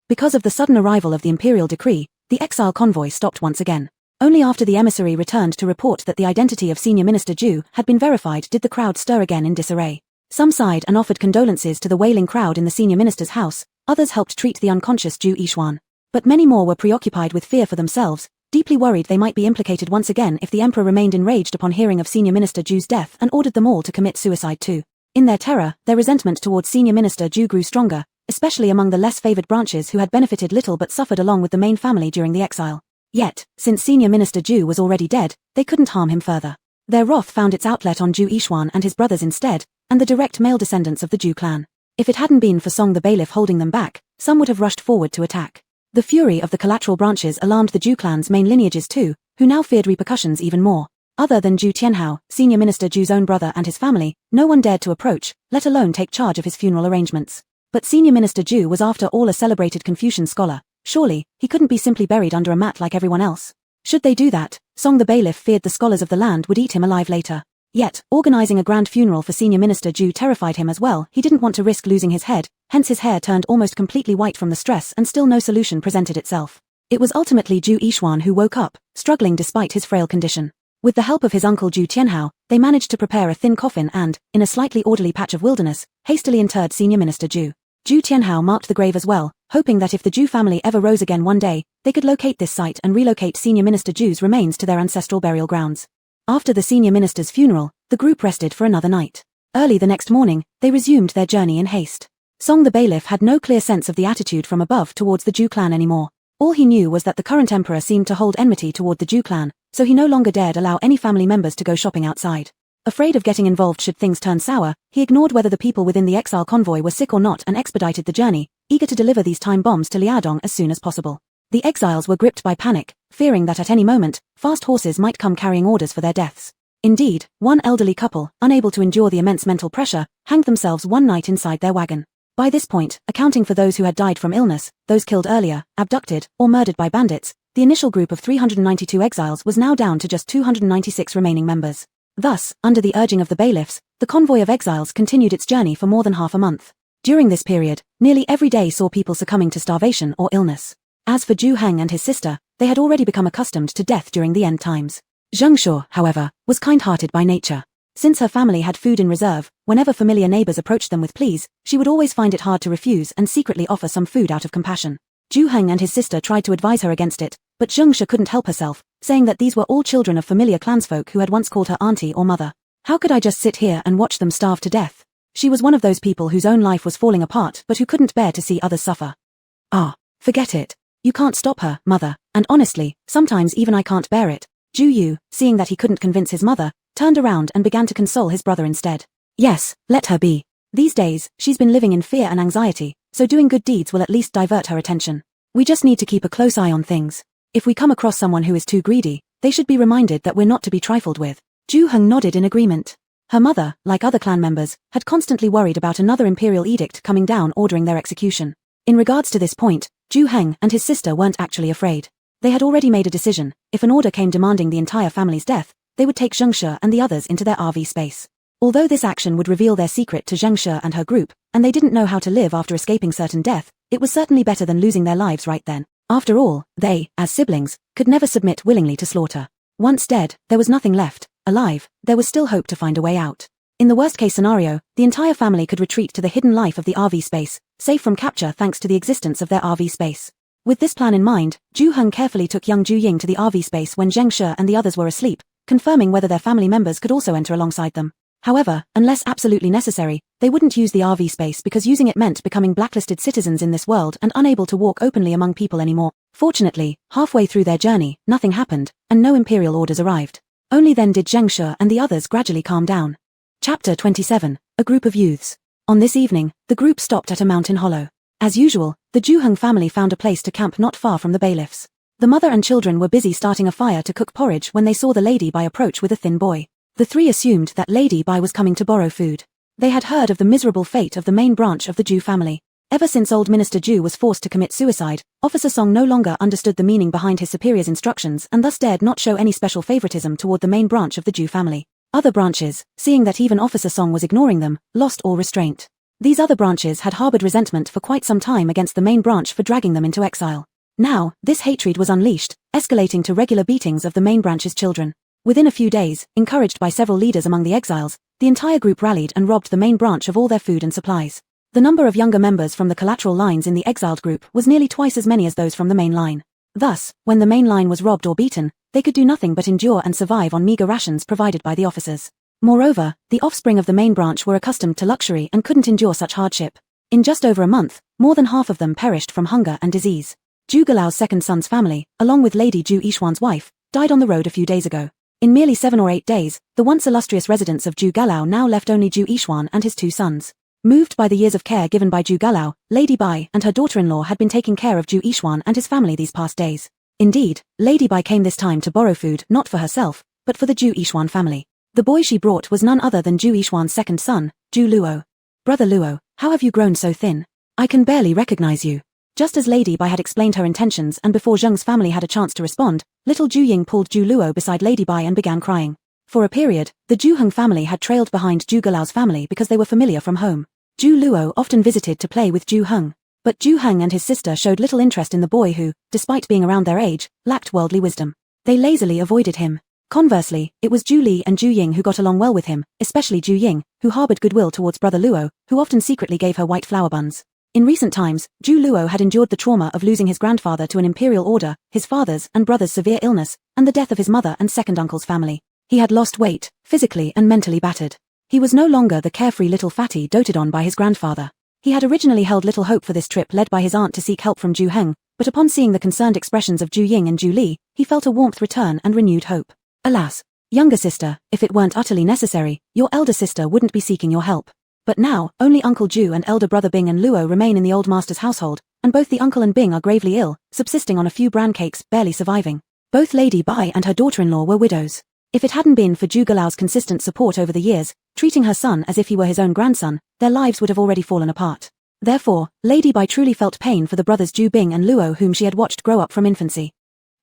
Because of the sudden arrival of the imperial decree, the exile convoy stopped once again. Only after the emissary returned to report that the identity of Senior Minister Ju had been verified did the crowd stir again in disarray. Some sighed and offered condolences to the wailing crowd in the senior minister's house, others helped treat the unconscious Ju Yixuan. But many more were preoccupied with fear for themselves, deeply worried they might be implicated once again if the emperor remained enraged upon hearing of Senior Minister Ju's death and ordered them all to commit suicide too. In their terror, their resentment towards Senior Minister Ju grew stronger, especially among the less favored branches who had benefited little but suffered along with the main family during the exile. Yet, since Senior Minister Ju was already dead, they couldn't harm him further. Their wrath found its outlet on Ju Yixuan and his brothers instead, and the direct male descendants of the Ju clan. If it hadn't been for Song the bailiff holding them back, some would have rushed forward to attack. The fury of the collateral branches alarmed the Ju clan's main lineages too, who now feared repercussions even more. Other than Ju Tianhao, Senior Minister Ju's own brother and his family, no one dared to approach, let alone take charge of his funeral arrangements. But Senior Minister Ju was after all a celebrated Confucian scholar. Surely, he couldn't be simply buried under a mat like everyone else. Should they do that, Song the bailiff feared the scholars of the land would eat him alive later. Yet, organizing a grand funeral for Senior Minister Ju terrified him as well. He didn't want to risk losing his head, hence his hair turned almost completely white from the stress and still no solution presented itself. It was ultimately Ju Yixuan who woke up, struggling despite his frail condition. With the help of his uncle Ju Tianhao, they managed to prepare a thin coffin and, in a slightly orderly patch of wilderness, hastily interred Senior Minister Ju. Ju Tianhao marked the grave as well, hoping that if the Ju family ever rose again one day, they could locate this site and relocate Senior Minister Ju's remains to their ancestral burial grounds. After the senior minister's funeral, the group rested for another night. Early the next morning, they resumed their journey in haste. Song the bailiff had no clear sense of the attitude from above towards the Ju clan anymore. All he knew was that the current emperor seemed to hold enmity toward the Ju clan, so he no longer dared allow any family members to go shopping outside. Afraid of getting involved should things turn sour, he ignored whether the people within the exile convoy were sick or not and expedited the journey, eager to deliver these time bombs to Liaodong as soon as possible. The exiles were gripped by panic, fearing that at any moment, fast horses might come carrying orders for their deaths. Indeed, one elderly couple, unable to endure the immense mental pressure, hanged themselves one night inside their wagon. By this point, accounting for those who had died from illness, those killed earlier, abducted, or murdered by bandits, the initial group of 392 exiles was now down to just 296 remaining members. Thus, under the urging of the bailiffs, the convoy of exiles continued its journey for more than half a month. During this period, nearly every day saw people succumbing to starvation or illness. As for Ju Heng and his sister, they had already become accustomed to death during the end times. Zheng Shuo, however, was kind-hearted by nature. Since her family had food in reserve, whenever familiar neighbors approached them with pleas, she would always find it hard to refuse and secretly offer some food out of compassion. Ju Heng and his sister tried to advise her against it, but Zheng Shuo couldn't help herself, saying that these were all children of familiar clansfolk who had once called her auntie or mother. How could I just sit here and watch them starve to death? She was one of those people whose own life was falling apart but who couldn't bear to see others suffer. Forget it. You can't stop her, mother, and honestly, sometimes even I can't bear it. Ju Yu, seeing that he couldn't convince his mother, turned around and began to console his brother instead. Yes, let her be. These days, she's been living in fear and anxiety, so doing good deeds will at least divert her attention. We just need to keep a close eye on things. If we come across someone who is too greedy, they should be reminded that we're not to be trifled with. Ju Heng nodded in agreement. Her mother, like other clan members, had constantly worried about another imperial edict coming down ordering their execution. In regards to this point, Ju Heng and his sister weren't actually afraid. They had already made a decision. If an order came demanding the entire family's death, they would take Zheng Shuo and the others into their RV space. Although this action would reveal their secret to Zheng Shuo and her group, and they didn't know how to live after escaping certain death, it was certainly better than losing their lives right then. After all, they, as siblings, could never submit willingly to slaughter. Once dead, there was nothing left. Alive, there was still hope to find a way out. In the worst-case scenario, the entire family could retreat to the hidden life of the RV space, safe from capture thanks to the existence of their RV space. With this plan in mind, Ju Heng carefully took young Ju Ying to the RV space when Zheng She and the others were asleep, confirming whether their family members could also enter alongside them. However, unless absolutely necessary, they wouldn't use the RV space because using it meant becoming blacklisted citizens in this world and unable to walk openly among people anymore. Fortunately, halfway through their journey, nothing happened, and no imperial orders arrived. Only then did Zheng She and the others gradually calm down. Chapter 27. A group of youths. On this evening, the group stopped at a mountain hollow. As usual, the Ju Heng family found a place to camp not far from the bailiffs. The mother and children were busy starting a fire to cook porridge when they saw the Lady Bai approach with a thin boy. The three assumed that Lady Bai was coming to borrow food. They had heard of the miserable fate of the main branch of the Ju family. Ever since old Minister Ju was forced to commit suicide, Officer Song no longer understood the meaning behind his superior's instructions and thus dared not show any special favoritism toward the main branch of the Ju family. Other branches, seeing that even Officer Song was ignoring them, lost all restraint. These other branches had harbored resentment for quite some time against the main branch for dragging them into exile. Now, this hatred was unleashed, escalating to regular beatings of the main branch's children. Within a few days, encouraged by several leaders among the exiles, the entire group rallied and robbed the main branch of all their food and supplies. The number of younger members from the collateral lines in the exiled group was nearly twice as many as those from the main line. Thus, when the main line was robbed or beaten, they could do nothing but endure and survive on meager rations provided by the officers. Moreover, the offspring of the main branch were accustomed to luxury and couldn't endure such hardship. In just over a month, more than half of them perished from hunger and disease. Ju Galao's second son's family, along with Lady Ju Yixuan's wife, died on the road a few days ago. In merely 7 or 8 days, the once illustrious residents of Ju Galao now left only Ju Yixuan and his 2 sons. Moved by the years of care given by Ju Galao, Lady Bai and her daughter-in-law had been taking care of Ju Yixuan and his family these past days. Indeed, Lady Bai came this time to borrow food not for herself, but for the Ju Yixuan family. The boy she brought was none other than Ju Yixuan's second son, Ju Luo. Brother Luo, how have you grown so thin? I can barely recognize you. Just as Lady Bai had explained her intentions and before Zheng's family had a chance to respond, little Ju Ying pulled Ju Luo beside Lady Bai and began crying. For a period, the Ju Heng family had trailed behind Ju Galao's family because they were familiar from home. Ju Luo often visited to play with Ju Heng. But Ju Heng and his sister showed little interest in the boy who, despite being around their age, lacked worldly wisdom. They lazily avoided him. Conversely, it was Ju Li and Ju Ying who got along well with him, especially Ju Ying, who harbored goodwill towards brother Luo, who often secretly gave her white flower buns. In recent times, Ju Luo had endured the trauma of losing his grandfather to an imperial order, his father's and brother's severe illness, and the death of his mother and second uncle's family. He had lost weight, physically and mentally battered. He was no longer the carefree little fatty doted on by his grandfather. He had originally held little hope for this trip led by his aunt to seek help from Ju Heng, but upon seeing the concerned expressions of Ju Ying and Ju Li, he felt a warmth return and renewed hope. Alas, younger sister, if it weren't utterly necessary, your elder sister wouldn't be seeking your help. But now, only Uncle Ju and elder brother Bing and Luo remain in the old master's household, and both the uncle and Bing are gravely ill, subsisting on a few bran cakes, barely surviving. Both Lady Bai and her daughter-in-law were widows. If it hadn't been for Ju Galao's consistent support over the years, treating her son as if he were his own grandson, their lives would have already fallen apart. Therefore, Lady Bai truly felt pain for the brothers Ju Bing and Luo whom she had watched grow up from infancy.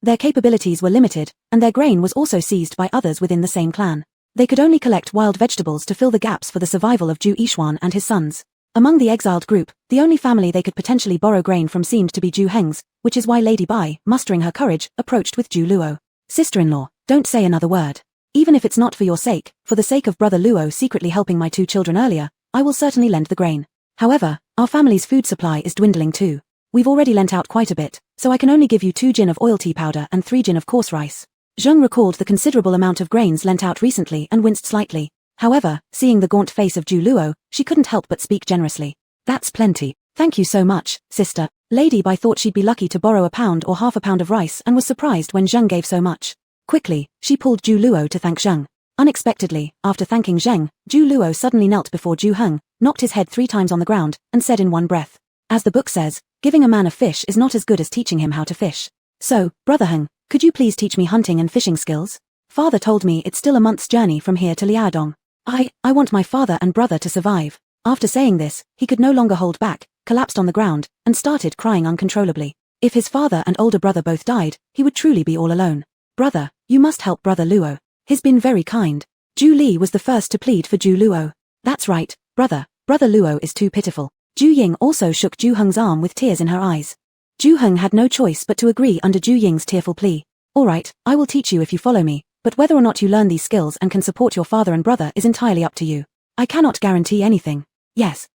Their capabilities were limited, and their grain was also seized by others within the same clan. They could only collect wild vegetables to fill the gaps for the survival of Ju Yixuan and his sons. Among the exiled group, the only family they could potentially borrow grain from seemed to be Ju Heng's, which is why Lady Bai, mustering her courage, approached with Ju Luo. Sister-in-law, don't say another word. Even if it's not for your sake, for the sake of brother Luo secretly helping my 2 children earlier, I will certainly lend the grain. However, our family's food supply is dwindling too. We've already lent out quite a bit, so I can only give you 2 jin of oil tea powder and 3 jin of coarse rice. Zheng recalled the considerable amount of grains lent out recently and winced slightly. However, seeing the gaunt face of Ju Luo, she couldn't help but speak generously. That's plenty. Thank you so much, sister. Lady Bai thought she'd be lucky to borrow a pound or half a pound of rice and was surprised when Zheng gave so much. Quickly, she pulled Ju Luo to thank Zheng. Unexpectedly, after thanking Zheng, Ju Luo suddenly knelt before Ju Heng, knocked his head 3 times on the ground, and said in one breath, "As the book says, giving a man a fish is not as good as teaching him how to fish. So, brother Heng, could you please teach me hunting and fishing skills? Father told me it's still a month's journey from here to Liaodong. I want my father and brother to survive." After saying this, he could no longer hold back, collapsed on the ground, and started crying uncontrollably. If his father and older brother both died, he would truly be all alone. "Brother, you must help brother Luo. He's been very kind." Ju Li was the first to plead for Ju Luo. "That's right, brother. Brother Luo is too pitiful." Ju Ying also shook Ju Heng's arm with tears in her eyes. Ju Heng had no choice but to agree under Ju Ying's tearful plea. "All right, I will teach you if you follow me, but whether or not you learn these skills and can support your father and brother is entirely up to you. I cannot guarantee anything." Yes.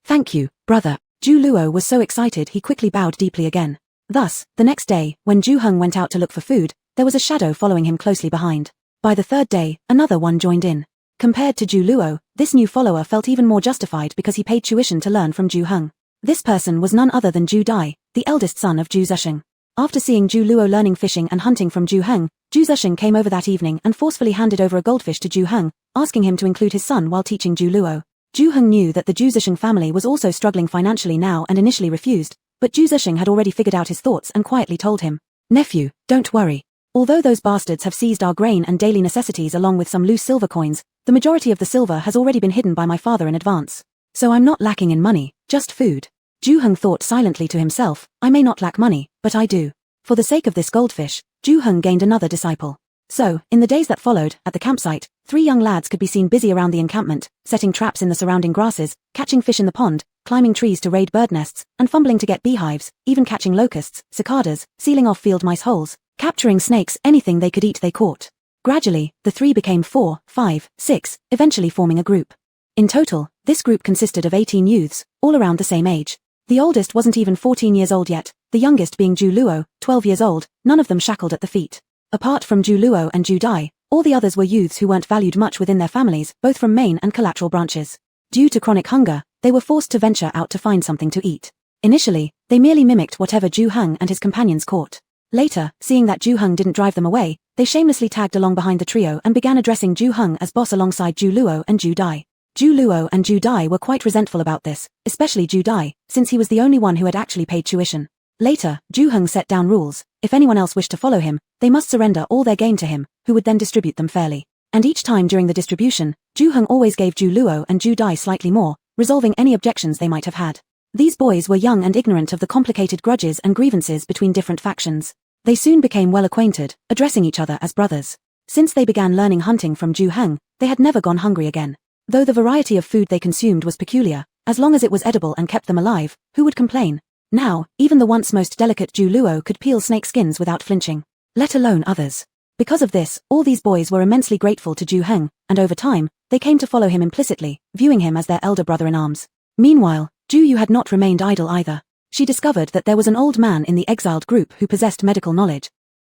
Thank you, brother." Ju Luo was so excited he quickly bowed deeply again. Thus, the next day, when Ju Heng went out to look for food, there was a shadow following him closely behind. By the third day, another one joined in. Compared to Ju Luo, this new follower felt even more justified because he paid tuition to learn from Ju Heng. This person was none other than Ju Dai, the eldest son of Ju Zesheng. After seeing Ju Luo learning fishing and hunting from Ju Heng, Ju Zesheng came over that evening and forcefully handed over a goldfish to Ju Heng, asking him to include his son while teaching Ju Luo. Ju Heng knew that the Ju Zesheng family was also struggling financially now and initially refused, but Ju Zesheng had already figured out his thoughts and quietly told him, "Nephew, don't worry. Although those bastards have seized our grain and daily necessities along with some loose silver coins, the majority of the silver has already been hidden by my father in advance. So I'm not lacking in money, just food." Ju Heng thought silently to himself, "I may not lack money, but I do." For the sake of this goldfish, Ju Heng gained another disciple. So, in the days that followed, at the campsite, 3 young lads could be seen busy around the encampment, setting traps in the surrounding grasses, catching fish in the pond, climbing trees to raid bird nests, and fumbling to get beehives, even catching locusts, cicadas, sealing off field mice holes, capturing snakes, anything they could eat they caught. Gradually, the 3 became 4, 5, 6, eventually forming a group. In total, this group consisted of 18 youths, all around the same age. The oldest wasn't even 14 years old yet, the youngest being Ju Luo, 12 years old, none of them shackled at the feet. Apart from Ju Luo and Ju Dai, all the others were youths who weren't valued much within their families, both from main and collateral branches. Due to chronic hunger, they were forced to venture out to find something to eat. Initially, they merely mimicked whatever Ju Heng and his companions caught. Later, seeing that Ju Heng didn't drive them away, they shamelessly tagged along behind the trio and began addressing Ju Heng as boss alongside Ju Luo and Ju Dai. Ju Luo and Ju Dai were quite resentful about this, especially Ju Dai, since he was the only one who had actually paid tuition. Later, Ju Heng set down rules. If anyone else wished to follow him, they must surrender all their gain to him, who would then distribute them fairly. And each time during the distribution, Ju Heng always gave Ju Luo and Ju Dai slightly more, resolving any objections they might have had. These boys were young and ignorant of the complicated grudges and grievances between different factions. They soon became well acquainted, addressing each other as brothers. Since they began learning hunting from Ju Heng, they had never gone hungry again. Though the variety of food they consumed was peculiar, as long as it was edible and kept them alive, who would complain? Now, even the once most delicate Ju Luo could peel snake skins without flinching, let alone others. Because of this, all these boys were immensely grateful to Ju Heng, and over time, they came to follow him implicitly, viewing him as their elder brother-in-arms. Meanwhile, Ju Yu had not remained idle either. She discovered that there was an old man in the exiled group who possessed medical knowledge.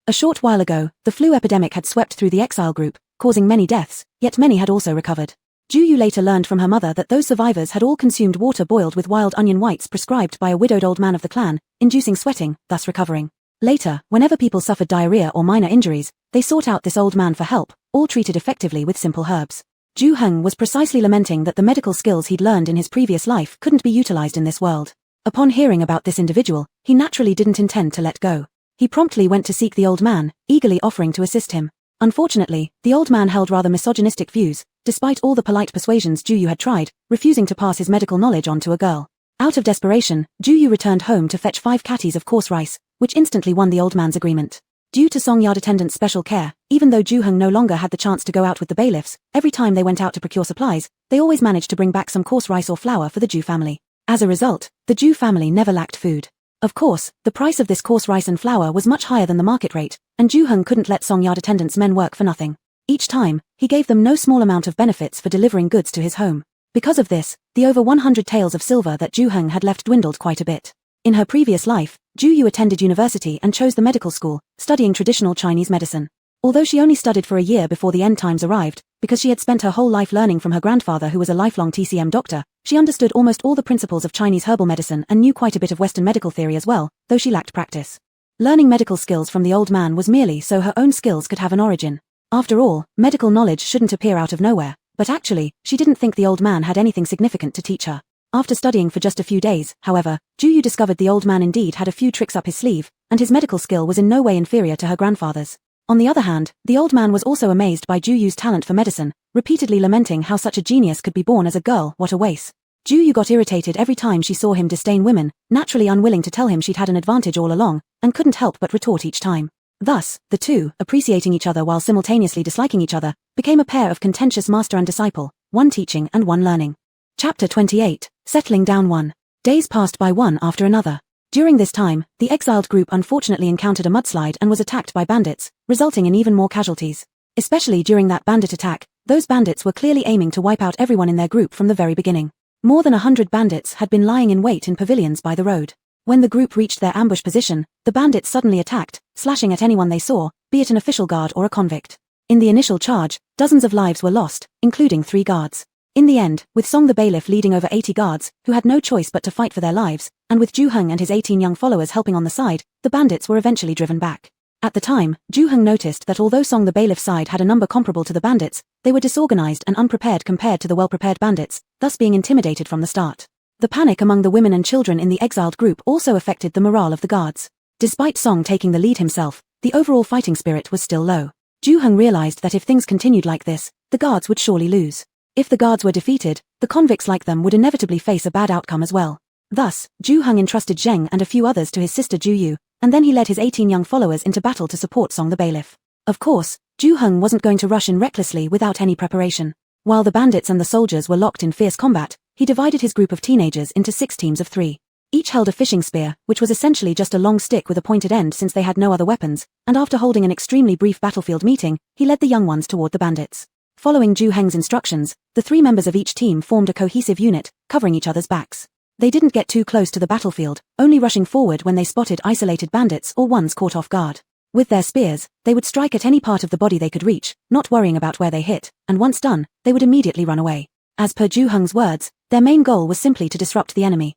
A short while ago, the flu epidemic had swept through the exile group, causing many deaths, yet many had also recovered. Ju Yu later learned from her mother that those survivors had all consumed water boiled with wild onion whites prescribed by a widowed old man of the clan, inducing sweating, thus recovering. Later, whenever people suffered diarrhea or minor injuries, they sought out this old man for help, all treated effectively with simple herbs. Ju Heng was precisely lamenting that the medical skills he'd learned in his previous life couldn't be utilized in this world. Upon hearing about this individual, he naturally didn't intend to let go. He promptly went to seek the old man, eagerly offering to assist him. Unfortunately, the old man held rather misogynistic views, despite all the polite persuasions Ju Yu had tried, refusing to pass his medical knowledge on to a girl. Out of desperation, Ju Yu returned home to fetch 5 catties of coarse rice, which instantly won the old man's agreement. Due to Songyard attendant's special care, even though Ju Heng no longer had the chance to go out with the bailiffs, every time they went out to procure supplies, they always managed to bring back some coarse rice or flour for the Ju family. As a result, the Ju family never lacked food. Of course, the price of this coarse rice and flour was much higher than the market rate, and Ju Heng couldn't let Songyard attendant's men work for nothing. Each time, he gave them no small amount of benefits for delivering goods to his home. Because of this, the over 100 taels of silver that Ju Heng had left dwindled quite a bit. In her previous life, Ju Yu attended university and chose the medical school, studying traditional Chinese medicine. Although she only studied for a year before the end times arrived, because she had spent her whole life learning from her grandfather who was a lifelong TCM doctor, she understood almost all the principles of Chinese herbal medicine and knew quite a bit of Western medical theory as well, though she lacked practice. Learning medical skills from the old man was merely so her own skills could have an origin. After all, medical knowledge shouldn't appear out of nowhere, but actually, she didn't think the old man had anything significant to teach her. After studying for just a few days, however, Ju Yu discovered the old man indeed had a few tricks up his sleeve, and his medical skill was in no way inferior to her grandfather's. On the other hand, the old man was also amazed by Ju Yu's talent for medicine, repeatedly lamenting how such a genius could be born as a girl. What a waste. Ju Yu got irritated every time she saw him disdain women, naturally unwilling to tell him she'd had an advantage all along, and couldn't help but retort each time. Thus, the two, appreciating each other while simultaneously disliking each other, became a pair of contentious master and disciple, one teaching and one learning. Chapter 28, Settling Down 1. Days passed by one after another. During this time, the exiled group unfortunately encountered a mudslide and was attacked by bandits, resulting in even more casualties. Especially during that bandit attack, those bandits were clearly aiming to wipe out everyone in their group from the very beginning. More than 100 bandits had been lying in wait in pavilions by the road. When the group reached their ambush position, the bandits suddenly attacked, slashing at anyone they saw, be it an official guard or a convict. In the initial charge, dozens of lives were lost, including 3 guards. In the end, with Song the Bailiff leading over 80 guards, who had no choice but to fight for their lives, and with Ju Heng and his 18 young followers helping on the side, the bandits were eventually driven back. At the time, Ju Heng noticed that although Song the Bailiff's side had a number comparable to the bandits, they were disorganized and unprepared compared to the well-prepared bandits, thus being intimidated from the start. The panic among the women and children in the exiled group also affected the morale of the guards. Despite Song taking the lead himself, the overall fighting spirit was still low. Ju Heng realized that if things continued like this, the guards would surely lose. If the guards were defeated, the convicts like them would inevitably face a bad outcome as well. Thus, Ju Heng entrusted Zheng and a few others to his sister Ju Yu, and then he led his 18 young followers into battle to support Song the Bailiff. Of course, Ju Heng wasn't going to rush in recklessly without any preparation. While the bandits and the soldiers were locked in fierce combat, he divided his group of teenagers into 6 teams of 3. Each held a fishing spear, which was essentially just a long stick with a pointed end since they had no other weapons, and after holding an extremely brief battlefield meeting, he led the young ones toward the bandits. Following Ju Heng's instructions, the 3 members of each team formed a cohesive unit, covering each other's backs. They didn't get too close to the battlefield, only rushing forward when they spotted isolated bandits or ones caught off guard. With their spears, they would strike at any part of the body they could reach, not worrying about where they hit, and once done, they would immediately run away. As per Ju Heng's words, their main goal was simply to disrupt the enemy.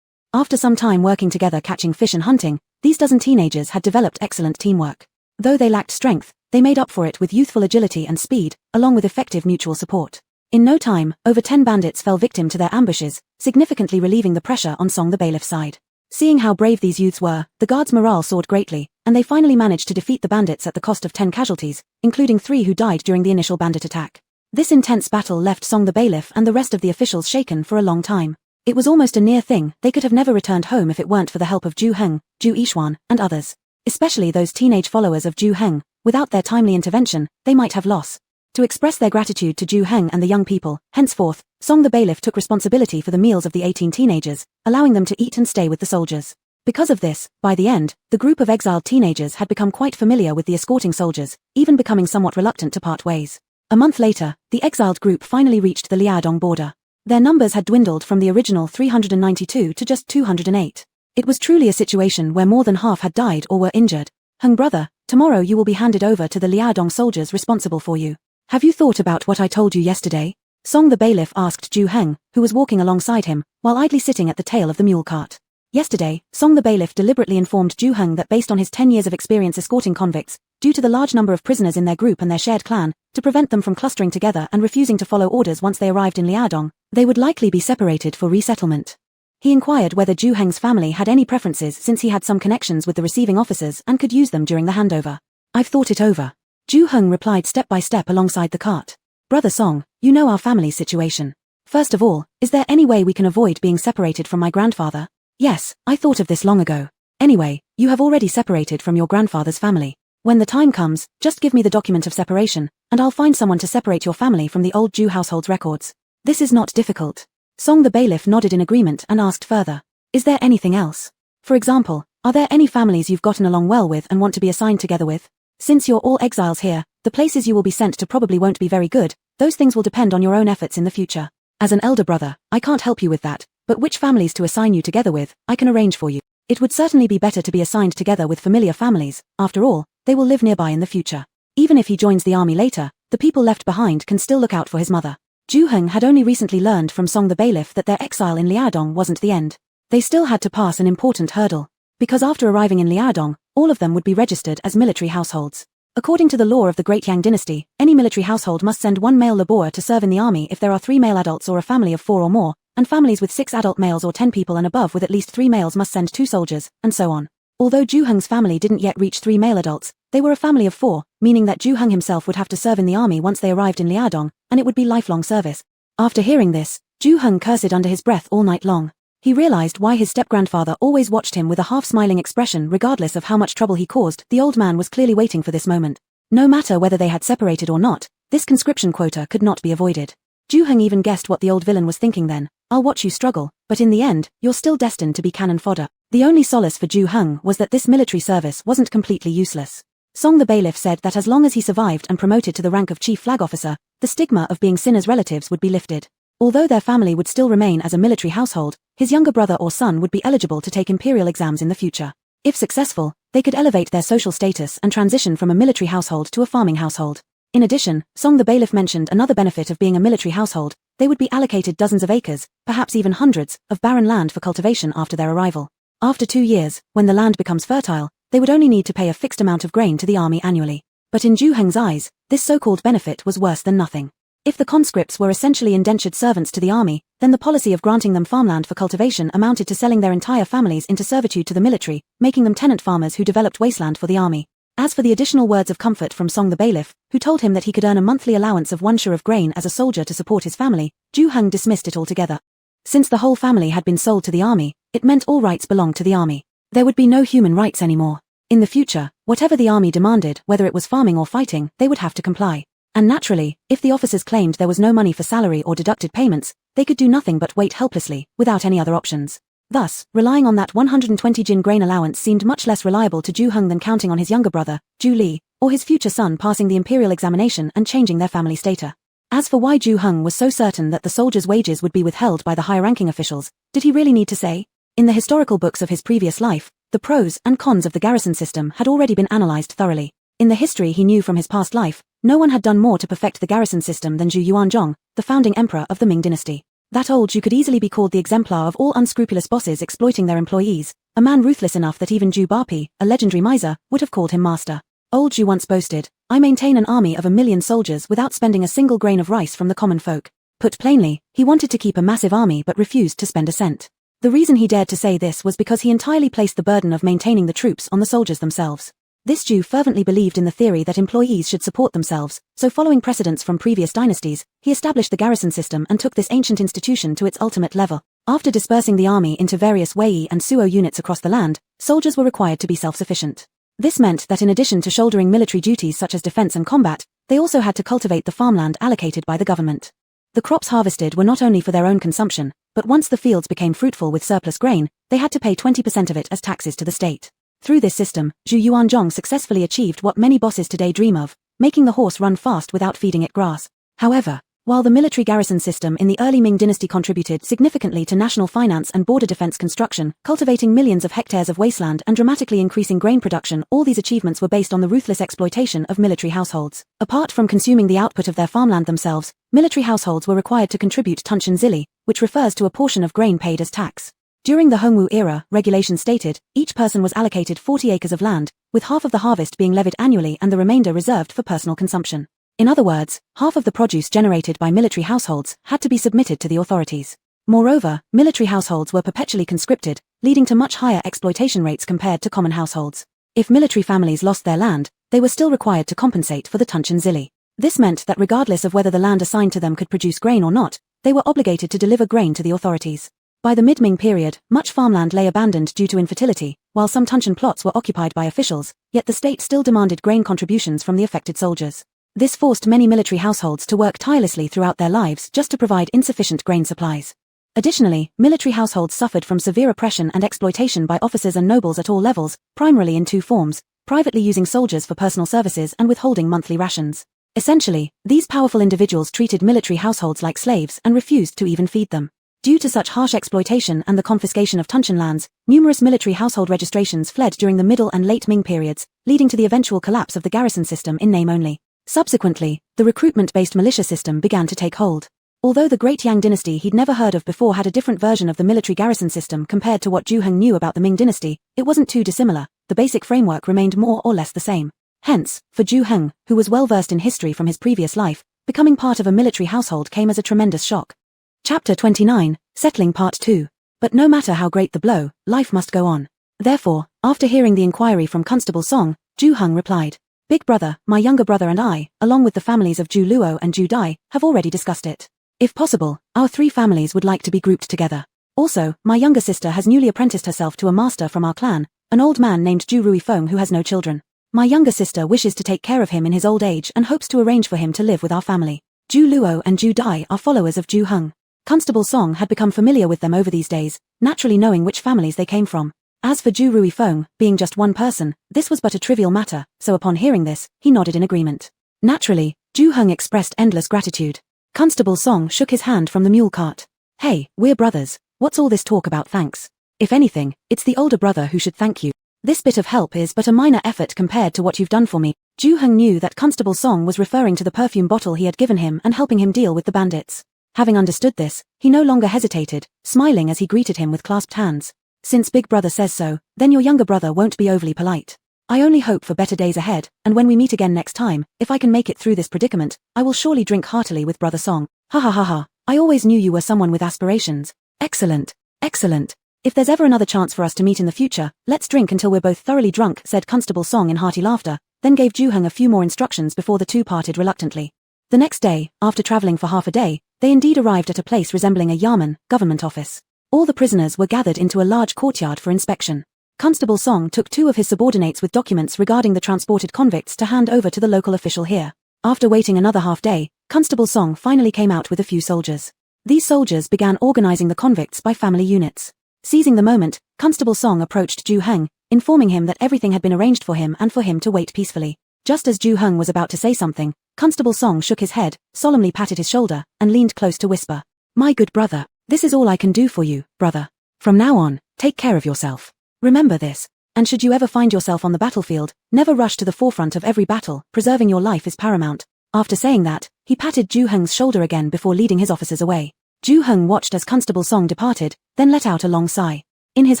After some time working together catching fish and hunting, these dozen teenagers had developed excellent teamwork. Though they lacked strength, they made up for it with youthful agility and speed, along with effective mutual support. In no time, over 10 bandits fell victim to their ambushes, significantly relieving the pressure on Song the Bailiff's side. Seeing how brave these youths were, the guards' morale soared greatly, and they finally managed to defeat the bandits at the cost of 10 casualties, including 3 who died during the initial bandit attack. This intense battle left Song the Bailiff and the rest of the officials shaken for a long time. It was almost a near thing, they could have never returned home if it weren't for the help of Ju Heng, Ju Yixuan, and others. Especially those teenage followers of Ju Heng. Without their timely intervention, they might have lost. To express their gratitude to Ju Heng and the young people, henceforth, Song the Bailiff took responsibility for the meals of the 18 teenagers, allowing them to eat and stay with the soldiers. Because of this, by the end, the group of exiled teenagers had become quite familiar with the escorting soldiers, even becoming somewhat reluctant to part ways. A month later, the exiled group finally reached the Liaodong border. Their numbers had dwindled from the original 392 to just 208. It was truly a situation where more than half had died or were injured. Heng brother, tomorrow you will be handed over to the Liaodong soldiers responsible for you. Have you thought about what I told you yesterday? Song the Bailiff asked Ju Heng, who was walking alongside him, while idly sitting at the tail of the mule cart. Yesterday, Song the Bailiff deliberately informed Ju Heng that based on his 10 years of experience escorting convicts, due to the large number of prisoners in their group and their shared clan, to prevent them from clustering together and refusing to follow orders once they arrived in Liaodong, they would likely be separated for resettlement. He inquired whether Ju Heng's family had any preferences since he had some connections with the receiving officers and could use them during the handover. I've thought it over. Ju Heng replied step by step alongside the cart. Brother Song, you know our family's situation. First of all, is there any way we can avoid being separated from my grandfather? Yes, I thought of this long ago. Anyway, you have already separated from your grandfather's family. When the time comes, just give me the document of separation, and I'll find someone to separate your family from the old Ju household's records. This is not difficult. Song the Bailiff nodded in agreement and asked further. Is there anything else? For example, are there any families you've gotten along well with and want to be assigned together with? Since you're all exiles here, the places you will be sent to probably won't be very good, those things will depend on your own efforts in the future. As an elder brother, I can't help you with that, but which families to assign you together with, I can arrange for you. It would certainly be better to be assigned together with familiar families, after all, they will live nearby in the future. Even if he joins the army later, the people left behind can still look out for his mother. Ju Heng had only recently learned from Song the Bailiff that their exile in Liaodong wasn't the end. They still had to pass an important hurdle. Because after arriving in Liaodong, all of them would be registered as military households. According to the law of the Great Yang Dynasty, any military household must send 1 male laborer to serve in the army if there are 3 male adults or a family of 4 or more, and families with 6 adult males or 10 people and above with at least 3 males must send 2 soldiers, and so on. Although Ju Heng's family didn't yet reach 3 male adults, they were a family of 4, meaning that Ju Heng himself would have to serve in the army once they arrived in Liaodong, and it would be lifelong service. After hearing this, Ju Heng cursed under his breath all night long. He realized why his step-grandfather always watched him with a half-smiling expression regardless of how much trouble he caused. The old man was clearly waiting for this moment. No matter whether they had separated or not, this conscription quota could not be avoided. Ju Heng even guessed what the old villain was thinking then. I'll watch you struggle, but in the end, you're still destined to be cannon fodder. The only solace for Ju Heng was that this military service wasn't completely useless. Song the Bailiff said that as long as he survived and promoted to the rank of chief flag officer, the stigma of being sinners' relatives would be lifted. Although their family would still remain as a military household, his younger brother or son would be eligible to take imperial exams in the future. If successful, they could elevate their social status and transition from a military household to a farming household. In addition, Song the bailiff mentioned another benefit of being a military household: they would be allocated dozens of acres, perhaps even hundreds, of barren land for cultivation after their arrival. After 2 years, when the land becomes fertile, they would only need to pay a fixed amount of grain to the army annually. But in Zhu Heng's eyes, this so-called benefit was worse than nothing. If the conscripts were essentially indentured servants to the army, then the policy of granting them farmland for cultivation amounted to selling their entire families into servitude to the military, making them tenant farmers who developed wasteland for the army. As for the additional words of comfort from Song the bailiff, who told him that he could earn a monthly allowance of 1 share of grain as a soldier to support his family, Zhu Heng dismissed it altogether. Since the whole family had been sold to the army, it meant all rights belonged to the army. There would be no human rights anymore. In the future, whatever the army demanded, whether it was farming or fighting, they would have to comply. And naturally, if the officers claimed there was no money for salary or deducted payments, they could do nothing but wait helplessly, without any other options. Thus, relying on that 120 jin grain allowance seemed much less reliable to Zhu Heng than counting on his younger brother, Zhu Li, or his future son passing the imperial examination and changing their family status. As for why Zhu Heng was so certain that the soldiers' wages would be withheld by the high-ranking officials, did he really need to say? In the historical books of his previous life, the pros and cons of the garrison system had already been analyzed thoroughly. In the history he knew from his past life, no one had done more to perfect the garrison system than Zhu Yuanzhong, the founding emperor of the Ming dynasty. That old Zhu could easily be called the exemplar of all unscrupulous bosses exploiting their employees, a man ruthless enough that even Zhu Bapi, a legendary miser, would have called him master. Old Zhu once boasted, "I maintain an army of 1 million soldiers without spending a single grain of rice from the common folk." Put plainly, he wanted to keep a massive army but refused to spend a cent. The reason he dared to say this was because he entirely placed the burden of maintaining the troops on the soldiers themselves. This Jew fervently believed in the theory that employees should support themselves, so following precedents from previous dynasties, he established the garrison system and took this ancient institution to its ultimate level. After dispersing the army into various Wei and Suo units across the land, soldiers were required to be self-sufficient. This meant that in addition to shouldering military duties such as defense and combat, they also had to cultivate the farmland allocated by the government. The crops harvested were not only for their own consumption, but once the fields became fruitful with surplus grain, they had to pay 20% of it as taxes to the state. Through this system, Zhu Yuanzhong successfully achieved what many bosses today dream of, making the horse run fast without feeding it grass. However, while the military garrison system in the early Ming dynasty contributed significantly to national finance and border defense construction, cultivating millions of hectares of wasteland and dramatically increasing grain production, all these achievements were based on the ruthless exploitation of military households. Apart from consuming the output of their farmland themselves, military households were required to contribute tunchen zili, which refers to a portion of grain paid as tax. During the Hongwu era, regulations stated, each person was allocated 40 acres of land, with half of the harvest being levied annually and the remainder reserved for personal consumption. In other words, half of the produce generated by military households had to be submitted to the authorities. Moreover, military households were perpetually conscripted, leading to much higher exploitation rates compared to common households. If military families lost their land, they were still required to compensate for the tunchen zili. This meant that regardless of whether the land assigned to them could produce grain or not, they were obligated to deliver grain to the authorities. By the mid-Ming period, much farmland lay abandoned due to infertility, while some tunchen plots were occupied by officials, yet the state still demanded grain contributions from the affected soldiers. This forced many military households to work tirelessly throughout their lives just to provide insufficient grain supplies. Additionally, military households suffered from severe oppression and exploitation by officers and nobles at all levels, primarily in 2 forms, privately using soldiers for personal services and withholding monthly rations. Essentially, these powerful individuals treated military households like slaves and refused to even feed them. Due to such harsh exploitation and the confiscation of tunchen lands, numerous military household registrations fled during the Middle and Late Ming periods, leading to the eventual collapse of the garrison system in name only. Subsequently, the recruitment-based militia system began to take hold. Although the Great Yang dynasty he'd never heard of before had a different version of the military garrison system compared to what Zhu Heng knew about the Ming dynasty, it wasn't too dissimilar. The basic framework remained more or less the same. Hence, for Zhu Heng, who was well versed in history from his previous life, becoming part of a military household came as a tremendous shock. Chapter 29, Settling Part 2. But no matter how great the blow, life must go on. Therefore, after hearing the inquiry from Constable Song, Zhu Heng replied, "Big brother, my younger brother and I, along with the families of Zhu Luo and Zhu Dai, have already discussed it. If possible, our 3 families would like to be grouped together. Also, my younger sister has newly apprenticed herself to a master from our clan, an old man named Zhu Ruifeng who has no children. My younger sister wishes to take care of him in his old age and hopes to arrange for him to live with our family. Zhu Luo and Zhu Dai are followers of Zhu Heng." Constable Song had become familiar with them over these days, naturally knowing which families they came from. As for Zhu Ruifeng, being just one person, this was but a trivial matter, so upon hearing this, he nodded in agreement. Naturally, Zhu Heng expressed endless gratitude. Constable Song shook his hand from the mule cart. Hey, we're brothers. What's all this talk about thanks? If anything, it's the older brother who should thank you. This bit of help is but a minor effort compared to what you've done for me. Ju Heng knew that Constable Song was referring to the perfume bottle he had given him and helping him deal with the bandits. Having understood this, he no longer hesitated, smiling as he greeted him with clasped hands. Since Big Brother says so, then your younger brother won't be overly polite. I only hope for better days ahead, and when we meet again next time, if I can make it through this predicament, I will surely drink heartily with Brother Song. Ha ha ha ha, I always knew you were someone with aspirations. Excellent, excellent. If there's ever another chance for us to meet in the future, let's drink until we're both thoroughly drunk, said Constable Song in hearty laughter, then gave Ju Heng a few more instructions before the two parted reluctantly. The next day, after traveling for half a day, they indeed arrived at a place resembling a yamen, government office. All the prisoners were gathered into a large courtyard for inspection. Constable Song took two of his subordinates with documents regarding the transported convicts to hand over to the local official here. After waiting another half day, Constable Song finally came out with a few soldiers. These soldiers began organizing the convicts by family units. Seizing the moment, Constable Song approached Ju Heng, informing him that everything had been arranged for him and for him to wait peacefully. Just as Ju Heng was about to say something, Constable Song shook his head, solemnly patted his shoulder, and leaned close to whisper, "My good brother, this is all I can do for you, brother. From now on, take care of yourself. Remember this, and should you ever find yourself on the battlefield, never rush to the forefront of every battle, preserving your life is paramount." After saying that, he patted Ju Heng's shoulder again before leading his officers away. Ju Heng watched as Constable Song departed, then let out a long sigh. In his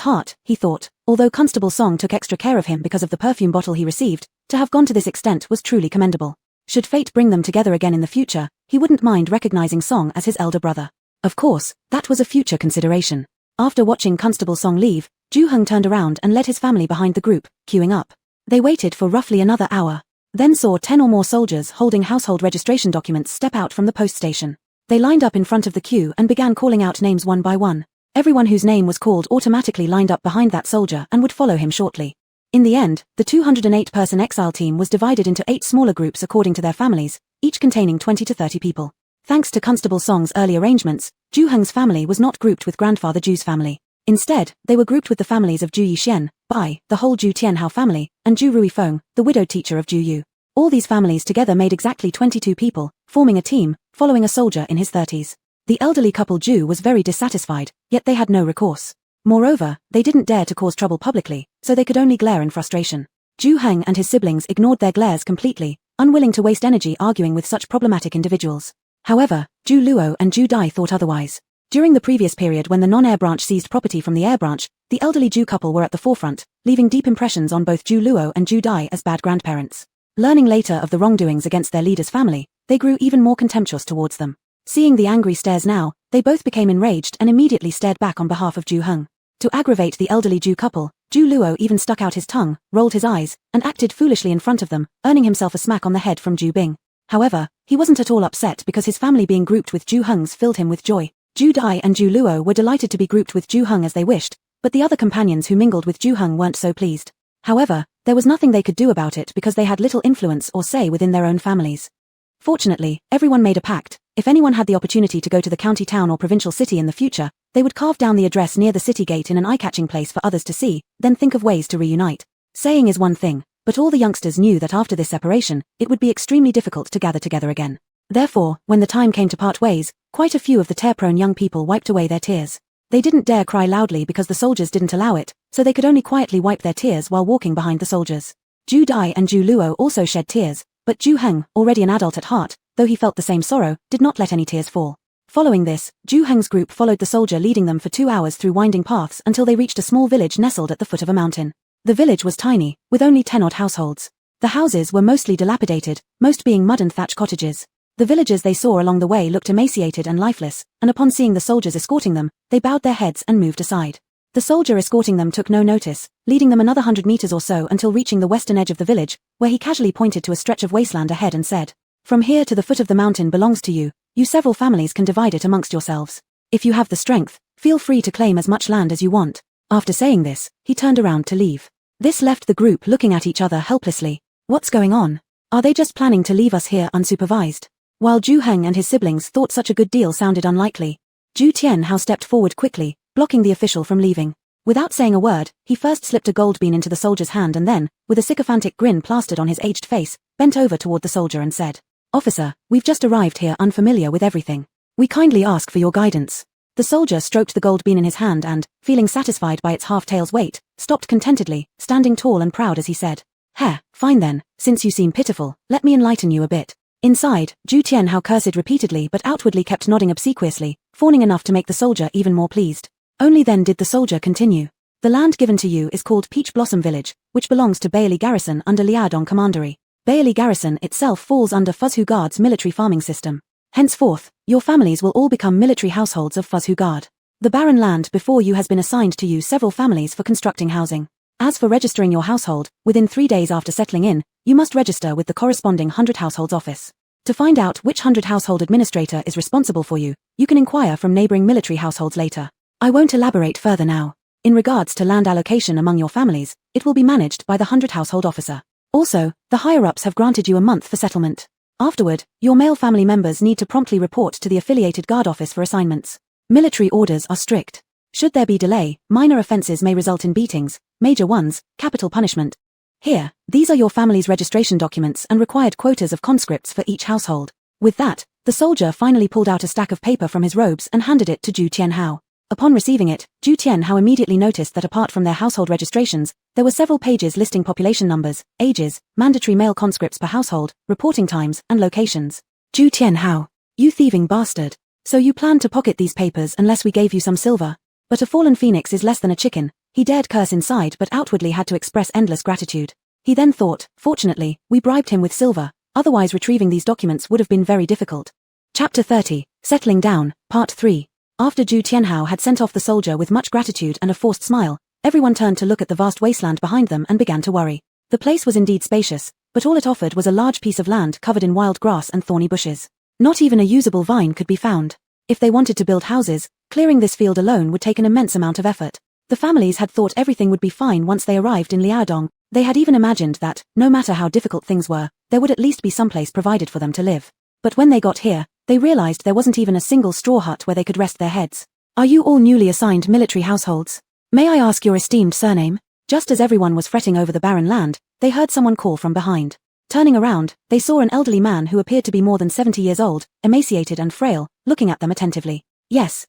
heart, he thought, although Constable Song took extra care of him because of the perfume bottle he received, to have gone to this extent was truly commendable. Should fate bring them together again in the future, he wouldn't mind recognizing Song as his elder brother. Of course, that was a future consideration. After watching Constable Song leave, Ju Heng turned around and led his family behind the group, queuing up. They waited for roughly another hour, then saw 10 or more soldiers holding household registration documents step out from the post station. They lined up in front of the queue and began calling out names one by one. Everyone whose name was called automatically lined up behind that soldier and would follow him shortly. In the end, the 208-person exile team was divided into 8 smaller groups according to their families, each containing 20 to 30 people. Thanks to Constable Song's early arrangements, Ju Heng's family was not grouped with Grandfather Ju's family. Instead, they were grouped with the families of Ju Yixian, Bai, the whole Ju Tianhao family, and Ju Ruifeng, the widowed teacher of Ju Yu. All these families together made exactly 22 people, forming a team, following a soldier in his 30s. The elderly couple Ju was very dissatisfied, yet they had no recourse. Moreover, they didn't dare to cause trouble publicly, so they could only glare in frustration. Ju Heng and his siblings ignored their glares completely, unwilling to waste energy arguing with such problematic individuals. However, Ju Luo and Ju Dai thought otherwise. During the previous period when the non-air branch seized property from the air branch, the elderly Ju couple were at the forefront, leaving deep impressions on both Ju Luo and Ju Dai as bad grandparents. Learning later of the wrongdoings against their leader's family, they grew even more contemptuous towards them. Seeing the angry stares now, they both became enraged and immediately stared back on behalf of Ju Heng. To aggravate the elderly Ju couple, Ju Luo even stuck out his tongue, rolled his eyes, and acted foolishly in front of them, earning himself a smack on the head from Ju Bing. However, he wasn't at all upset because his family being grouped with Ju Heng's filled him with joy. Ju Dai and Ju Luo were delighted to be grouped with Ju Heng as they wished, but the other companions who mingled with Ju Heng weren't so pleased. However, there was nothing they could do about it because they had little influence or say within their own families. Fortunately, everyone made a pact. If anyone had the opportunity to go to the county town or provincial city in the future, they would carve down the address near the city gate in an eye-catching place for others to see, then think of ways to reunite. Saying is one thing, but all the youngsters knew that after this separation, it would be extremely difficult to gather together again. Therefore, when the time came to part ways, quite a few of the tear-prone young people wiped away their tears. They didn't dare cry loudly because the soldiers didn't allow it, so they could only quietly wipe their tears while walking behind the soldiers. Ju Dai and Ju Luo also shed tears, but Ju Heng, already an adult at heart, though he felt the same sorrow, did not let any tears fall. Following this, Ju Heng's group followed the soldier leading them for 2 hours through winding paths until they reached a small village nestled at the foot of a mountain. The village was tiny, with only 10 odd households. The houses were mostly dilapidated, most being mud and thatch cottages. The villagers they saw along the way looked emaciated and lifeless, and upon seeing the soldiers escorting them, they bowed their heads and moved aside. The soldier escorting them took no notice, leading them another 100 meters or so until reaching the western edge of the village, where he casually pointed to a stretch of wasteland ahead and said, "From here to the foot of the mountain belongs to you. You several families can divide it amongst yourselves. If you have the strength, feel free to claim as much land as you want." After saying this, he turned around to leave. This left the group looking at each other helplessly. What's going on? Are they just planning to leave us here unsupervised? While Ju Heng and his siblings thought such a good deal sounded unlikely, Ju Tianhao stepped forward quickly, blocking the official from leaving. Without saying a word, he first slipped a gold bean into the soldier's hand and then, with a sycophantic grin plastered on his aged face, bent over toward the soldier and said, Officer, we've just arrived here unfamiliar with everything. We kindly ask for your guidance. The soldier stroked the gold bean in his hand and, feeling satisfied by its half-tail's weight, stopped contentedly, standing tall and proud as he said, Fine then, since you seem pitiful, let me enlighten you a bit. Inside, Zhu Tianhao cursed repeatedly but outwardly kept nodding obsequiously, fawning enough to make the soldier even more pleased. Only then did the soldier continue. The land given to you is called Peach Blossom Village, which belongs to Bailey Garrison under Liaodong Commandery. Bailey Garrison itself falls under Fuzhu Guard's military farming system. Henceforth, your families will all become military households of Fuzhu Guard. The barren land before you has been assigned to you several families for constructing housing. As for registering your household, within 3 days after settling in, you must register with the corresponding 100 households office. To find out which 100 household administrator is responsible for you, you can inquire from neighboring military households later. I won't elaborate further now. In regards to land allocation among your families, it will be managed by the 100 household officer. Also, the higher-ups have granted you a month for settlement. Afterward, your male family members need to promptly report to the affiliated guard office for assignments. Military orders are strict. Should there be delay, minor offenses may result in beatings, major ones, capital punishment. Here, these are your family's registration documents and required quotas of conscripts for each household. With that, the soldier finally pulled out a stack of paper from his robes and handed it to Zhu Tianhao. Upon receiving it, Zhu Tianhao immediately noticed that apart from their household registrations, there were several pages listing population numbers, ages, mandatory male conscripts per household, reporting times, and locations. Zhu Tianhao, you thieving bastard. So you planned to pocket these papers unless we gave you some silver? But a fallen phoenix is less than a chicken. He dared curse inside but outwardly had to express endless gratitude. He then thought, fortunately, we bribed him with silver, otherwise retrieving these documents would have been very difficult. Chapter 30, Settling Down, Part 3. After Zhu Tianhao had sent off the soldier with much gratitude and a forced smile, everyone turned to look at the vast wasteland behind them and began to worry. The place was indeed spacious, but all it offered was a large piece of land covered in wild grass and thorny bushes. Not even a usable vine could be found. If they wanted to build houses, clearing this field alone would take an immense amount of effort. The families had thought everything would be fine once they arrived in Liaodong. They had even imagined that, no matter how difficult things were, there would at least be some place provided for them to live. But when they got here, they realized there wasn't even a single straw hut where they could rest their heads. Are you all newly assigned military households? May I ask your esteemed surname? Just as everyone was fretting over the barren land, they heard someone call from behind. Turning around, they saw an elderly man who appeared to be more than 70 years old, emaciated and frail, looking at them attentively. Yes,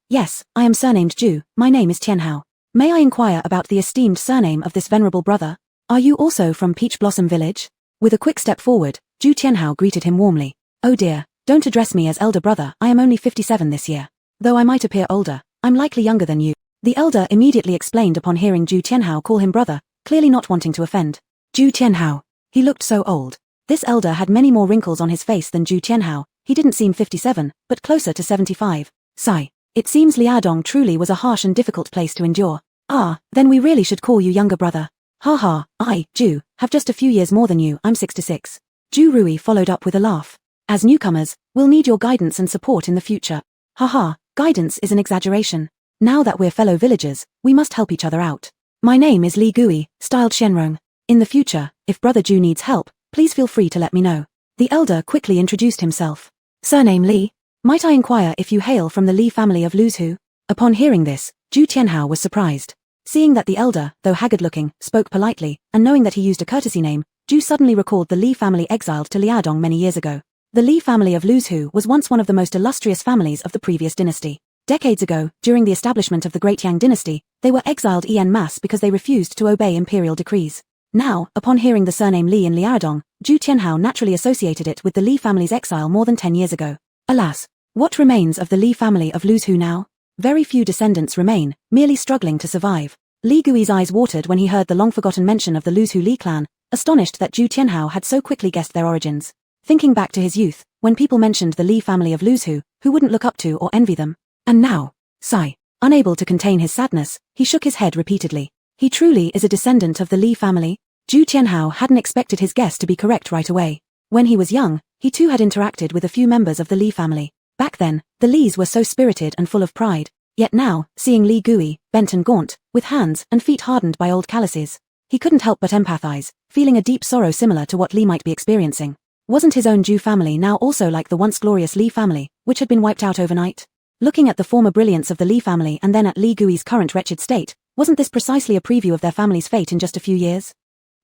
I am surnamed Zhu, my name is Tianhao. May I inquire about the esteemed surname of this venerable brother? Are you also from Peach Blossom Village? With a quick step forward, Zhu Tianhao greeted him warmly. Oh dear, don't address me as elder brother, I am only 57 this year. Though I might appear older, I'm likely younger than you. The elder immediately explained upon hearing Zhu Tianhao call him brother, clearly not wanting to offend. Zhu Tianhao. He looked so old. This elder had many more wrinkles on his face than Zhu Tianhao. He didn't seem 57, but closer to 75. Sigh. It seems Liaodong truly was a harsh and difficult place to endure. Ah, then we really should call you younger brother. Ha, I, Zhu, have just a few years more than you, I'm 66. Zhu Rui followed up with a laugh. As newcomers, we'll need your guidance and support in the future. Haha, guidance is an exaggeration. Now that we're fellow villagers, we must help each other out. My name is Li Gui, styled Shenrong. In the future, if brother Zhu needs help, please feel free to let me know. The elder quickly introduced himself. Surname Li. Might I inquire if you hail from the Li family of Luzhu? Upon hearing this, Zhu Tianhao was surprised. Seeing that the elder, though haggard-looking, spoke politely, and knowing that he used a courtesy name, Zhu suddenly recalled the Li family exiled to Liaodong many years ago. The Li family of Luzhu was once one of the most illustrious families of the previous dynasty. Decades ago, during the establishment of the Great Yang dynasty, they were exiled en masse because they refused to obey imperial decrees. Now, upon hearing the surname Li in Liaodong, Zhu Tianhao naturally associated it with the Li family's exile more than 10 years ago. Alas, what remains of the Li family of Luzhu now? Very few descendants remain, merely struggling to survive. Li Gui's eyes watered when he heard the long-forgotten mention of the Luzhu Li clan, astonished that Zhu Tianhao had so quickly guessed their origins. Thinking back to his youth, when people mentioned the Li family of Luzhu, who wouldn't look up to or envy them? And now, sigh. Unable to contain his sadness, he shook his head repeatedly. He truly is a descendant of the Li family? Zhu Tianhao hadn't expected his guess to be correct right away. When he was young, he too had interacted with a few members of the Li family. Back then, the Lis were so spirited and full of pride. Yet now, seeing Li Gui, bent and gaunt, with hands and feet hardened by old calluses, he couldn't help but empathize, feeling a deep sorrow similar to what Li might be experiencing. Wasn't his own Zhu family now also like the once glorious Li family, which had been wiped out overnight? Looking at the former brilliance of the Li family and then at Li Gui's current wretched state, wasn't this precisely a preview of their family's fate in just a few years?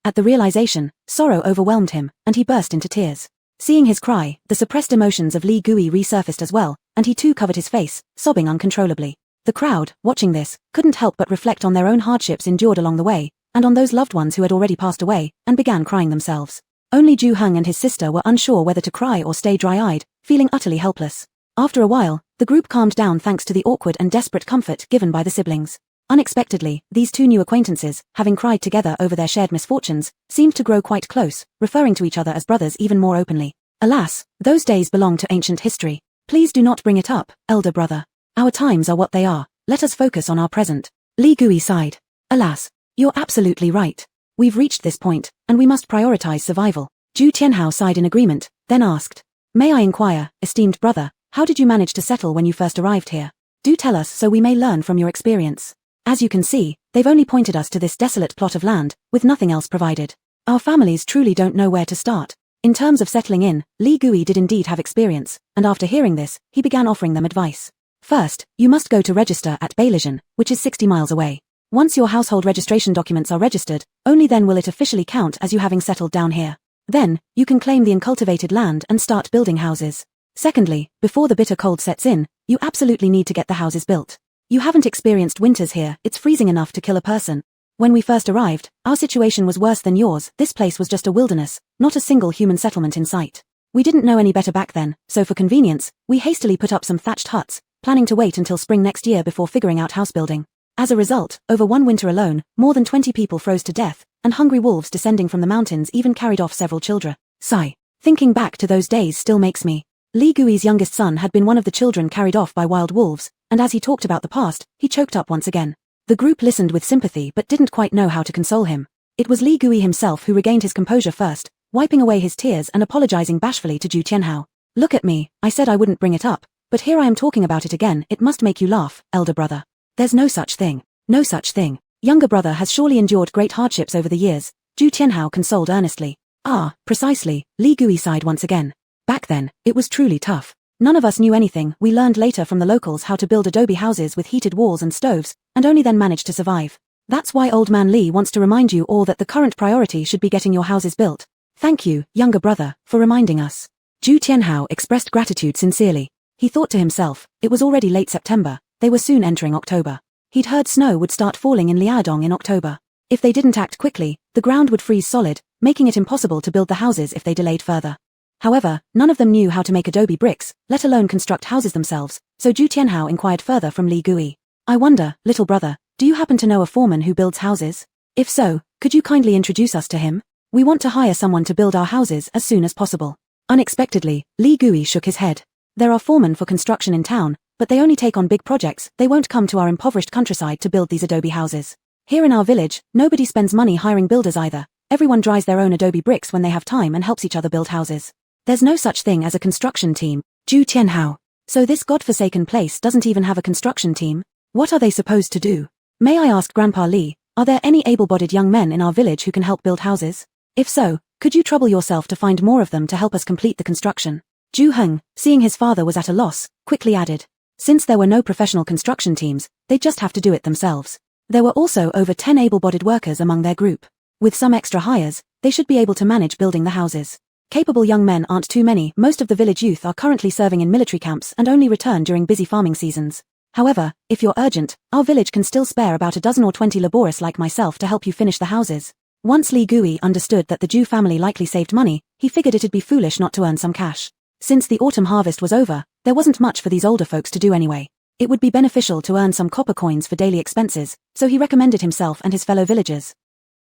At the realization, sorrow overwhelmed him, and he burst into tears. Seeing his cry, the suppressed emotions of Li Gui resurfaced as well, and he too covered his face, sobbing uncontrollably. The crowd, watching this, couldn't help but reflect on their own hardships endured along the way, and on those loved ones who had already passed away, and began crying themselves. Only Ju Heng and his sister were unsure whether to cry or stay dry-eyed, feeling utterly helpless. After a while, the group calmed down thanks to the awkward and desperate comfort given by the siblings. Unexpectedly, these two new acquaintances, having cried together over their shared misfortunes, seemed to grow quite close, referring to each other as brothers even more openly. Alas, those days belong to ancient history. Please do not bring it up, elder brother. Our times are what they are. Let us focus on our present. Li Gui sighed. Alas, you're absolutely right. We've reached this point, and we must prioritize survival. Zhu Tianhao sighed in agreement, then asked, May I inquire, esteemed brother, how did you manage to settle when you first arrived here? Do tell us so we may learn from your experience. As you can see, they've only pointed us to this desolate plot of land, with nothing else provided. Our families truly don't know where to start. In terms of settling in, Li Gui did indeed have experience, and after hearing this, he began offering them advice. First, you must go to register at Beilijan, which is 60 miles away. Once your household registration documents are registered, only then will it officially count as you having settled down here. Then, you can claim the uncultivated land and start building houses. Secondly, before the bitter cold sets in, you absolutely need to get the houses built. You haven't experienced winters here, it's freezing enough to kill a person. When we first arrived, our situation was worse than yours. This place was just a wilderness, not a single human settlement in sight. We didn't know any better back then, so for convenience, we hastily put up some thatched huts, planning to wait until spring next year before figuring out house building. As a result, over one winter alone, more than 20 people froze to death, and hungry wolves descending from the mountains even carried off several children. Sigh. Thinking back to those days still makes me. Li Gui's youngest son had been one of the children carried off by wild wolves, and as he talked about the past, he choked up once again. The group listened with sympathy but didn't quite know how to console him. It was Li Gui himself who regained his composure first, wiping away his tears and apologizing bashfully to Zhu Tianhao. Look at me, I said I wouldn't bring it up, but here I am talking about it again. It must make you laugh, elder brother. There's no such thing. No such thing. Younger brother has surely endured great hardships over the years, Zhu Tianhao consoled earnestly. Ah, precisely, Li Gui sighed once again. Back then, it was truly tough. None of us knew anything. We learned later from the locals how to build adobe houses with heated walls and stoves, and only then managed to survive. That's why old man Li wants to remind you all that the current priority should be getting your houses built. Thank you, younger brother, for reminding us. Zhu Tianhao expressed gratitude sincerely. He thought to himself, it was already late September, they were soon entering October. He'd heard snow would start falling in Liaodong in October. If they didn't act quickly, the ground would freeze solid, making it impossible to build the houses if they delayed further. However, none of them knew how to make adobe bricks, let alone construct houses themselves, so Zhu Tianhao inquired further from Li Gui. I wonder, little brother, do you happen to know a foreman who builds houses? If so, could you kindly introduce us to him? We want to hire someone to build our houses as soon as possible. Unexpectedly, Li Gui shook his head. There are foremen for construction in town, but they only take on big projects. They won't come to our impoverished countryside to build these adobe houses. Here in our village, nobody spends money hiring builders either. Everyone dries their own adobe bricks when they have time and helps each other build houses. There's no such thing as a construction team. Zhu Tianhao. So this godforsaken place doesn't even have a construction team? What are they supposed to do? May I ask Grandpa Li, are there any able-bodied young men in our village who can help build houses? If so, could you trouble yourself to find more of them to help us complete the construction? Zhu Heng, seeing his father was at a loss, quickly added. Since there were no professional construction teams, they'd just have to do it themselves. There were also over 10 able-bodied workers among their group. With some extra hires, they should be able to manage building the houses. Capable young men aren't too many. Most of the village youth are currently serving in military camps and only return during busy farming seasons. However, if you're urgent, our village can still spare about a dozen or 20 laborious like myself to help you finish the houses. Once Li Gui understood that the Zhu family likely saved money, he figured it'd be foolish not to earn some cash. Since the autumn harvest was over, there wasn't much for these older folks to do anyway. It would be beneficial to earn some copper coins for daily expenses, so he recommended himself and his fellow villagers.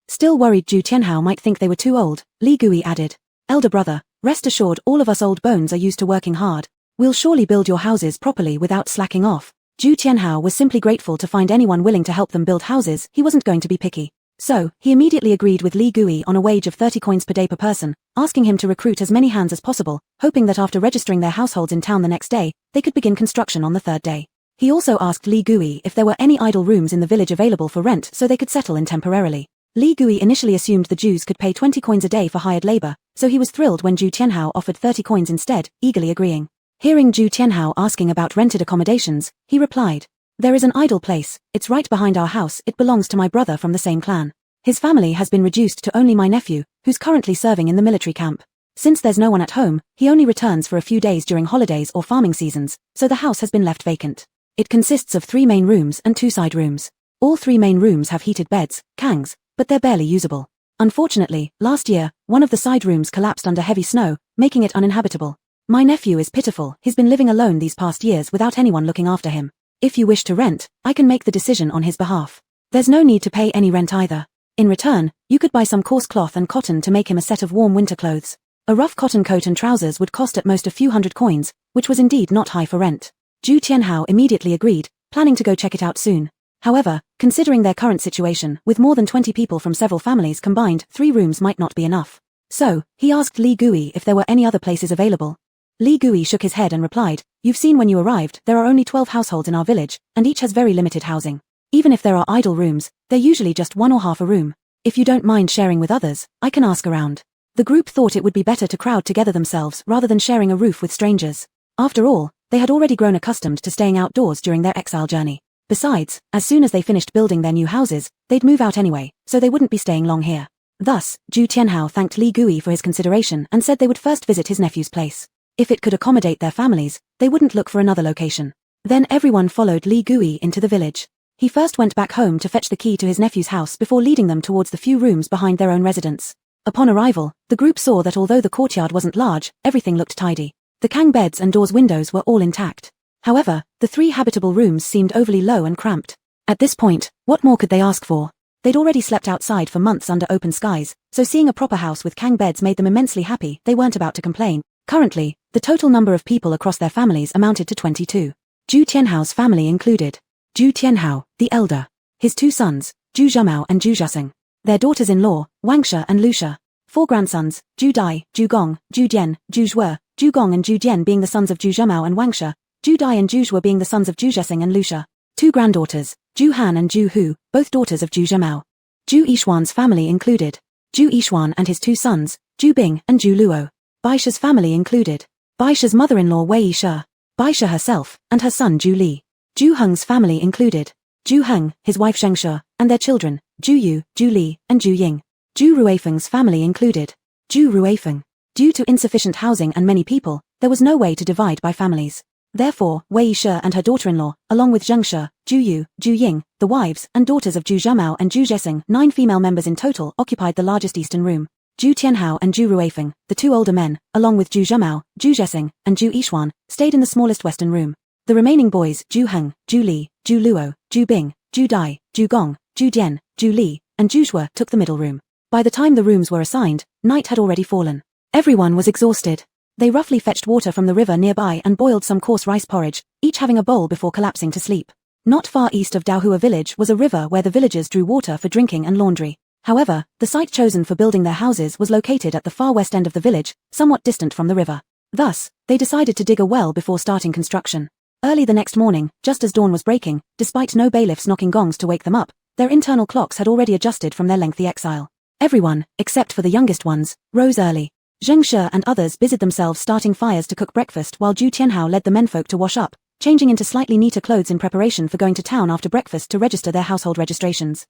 Still worried Zhu Tianhao might think they were too old, Li Gui added. Elder brother, rest assured all of us old bones are used to working hard. We'll surely build your houses properly without slacking off. Zhu Tianhao was simply grateful to find anyone willing to help them build houses. He wasn't going to be picky. So, he immediately agreed with Li Gui on a wage of 30 coins per day per person, asking him to recruit as many hands as possible, hoping that after registering their households in town the next day, they could begin construction on the third day. He also asked Li Gui if there were any idle rooms in the village available for rent so they could settle in temporarily. Li Gui initially assumed the Jews could pay 20 coins a day for hired labor, so he was thrilled when Zhu Tianhao offered 30 coins instead, eagerly agreeing. Hearing Zhu Tianhao asking about rented accommodations, he replied, "There is an idle place, it's right behind our house, it belongs to my brother from the same clan. His family has been reduced to only my nephew, who's currently serving in the military camp. Since there's no one at home, he only returns for a few days during holidays or farming seasons, so the house has been left vacant. It consists of 3 main rooms and 2 side rooms. All 3 main rooms have heated beds, kangs, but they're barely usable. Unfortunately, last year, one of the side rooms collapsed under heavy snow, making it uninhabitable. My nephew is pitiful. He's been living alone these past years without anyone looking after him. If you wish to rent, I can make the decision on his behalf. There's no need to pay any rent either. In return, you could buy some coarse cloth and cotton to make him a set of warm winter clothes. A rough cotton coat and trousers would cost at most a few hundred coins, which was indeed not high for rent. Zhu Tianhao immediately agreed, planning to go check it out soon. However, considering their current situation, with more than 20 people from several families combined, 3 rooms might not be enough. So, he asked Li Gui if there were any other places available. Li Gui shook his head and replied, "You've seen when you arrived, there are only 12 households in our village, and each has very limited housing. Even if there are idle rooms, they're usually just 1 or half a room. If you don't mind sharing with others, I can ask around." The group thought it would be better to crowd together themselves rather than sharing a roof with strangers. After all, they had already grown accustomed to staying outdoors during their exile journey. Besides, as soon as they finished building their new houses, they'd move out anyway, so they wouldn't be staying long here. Thus, Zhu Tianhao thanked Li Gui for his consideration and said they would first visit his nephew's place. If it could accommodate their families, they wouldn't look for another location. Then everyone followed Li Gui into the village. He first went back home to fetch the key to his nephew's house before leading them towards the few rooms behind their own residence. Upon arrival, the group saw that although the courtyard wasn't large, everything looked tidy. The kang beds and doors windows were all intact. However, the 3 habitable rooms seemed overly low and cramped. At this point, what more could they ask for? They'd already slept outside for months under open skies, so seeing a proper house with kang beds made them immensely happy. They weren't about to complain. Currently, the total number of people across their families amounted to 22. Zhu Tianhao's family included Zhu Tianhao, the elder, his 2 sons, Zhu Zhumao and Zhu Zhaseng, their daughters-in-law, Wangsha and Luxia, 4 grandsons, Zhu Dai, Zhu Gong, Zhu Jian, Zhu Zhuo, Zhu Gong and Zhu Jian being the sons of Zhu Zhumao and Wangsha, Zhu Dai and Zhu Zhuo being the sons of Zhu Zhaseng and Luxia, 2 granddaughters, Zhu Han and Zhu Hu, both daughters of Zhu Zhumao. Zhu Yishuan's family included Zhu Yishuan and his 2 sons, Zhu Bing and Zhu Luo. Baisha's family included Baisha's mother-in-law Wei Yishe, Baisha herself, and her son Zhu Li. Zhu Heng's family included Zhu Heng, his wife Zheng She, and their children, Zhu Yu, Zhu Li, and Zhu Ying. Zhu Ruifeng's family included Zhu Ruifeng. Due to insufficient housing and many people, there was no way to divide by families. Therefore, Wei Yishe and her daughter-in-law, along with Zheng She, Zhu Yu, Zhu Ying, the wives and daughters of Zhu Zhumao and Zhu Zheseng, 9 female members in total, occupied the largest eastern room. Zhu Tianhao and Zhu Ruifeng, the 2 older men, along with Zhu Zhumao, Zhu Zheseng, and Zhu Yishuan, stayed in the smallest western room. The remaining boys, Zhu Heng, Zhu Li, Zhu Luo, Zhu Bing, Zhu Dai, Zhu Gong, Zhu Jian, Zhu Li, and Zhu Zhuo took the middle room. By the time the rooms were assigned, night had already fallen. Everyone was exhausted. They roughly fetched water from the river nearby and boiled some coarse rice porridge, each having a bowl before collapsing to sleep. Not far east of Daohua village was a river where the villagers drew water for drinking and laundry. However, the site chosen for building their houses was located at the far west end of the village, somewhat distant from the river. Thus, they decided to dig a well before starting construction. Early the next morning, just as dawn was breaking, despite no bailiffs knocking gongs to wake them up, their internal clocks had already adjusted from their lengthy exile. Everyone, except for the youngest ones, rose early. Zheng She and others busied themselves starting fires to cook breakfast while Zhu Tianhao led the menfolk to wash up, changing into slightly neater clothes in preparation for going to town after breakfast to register their household registrations.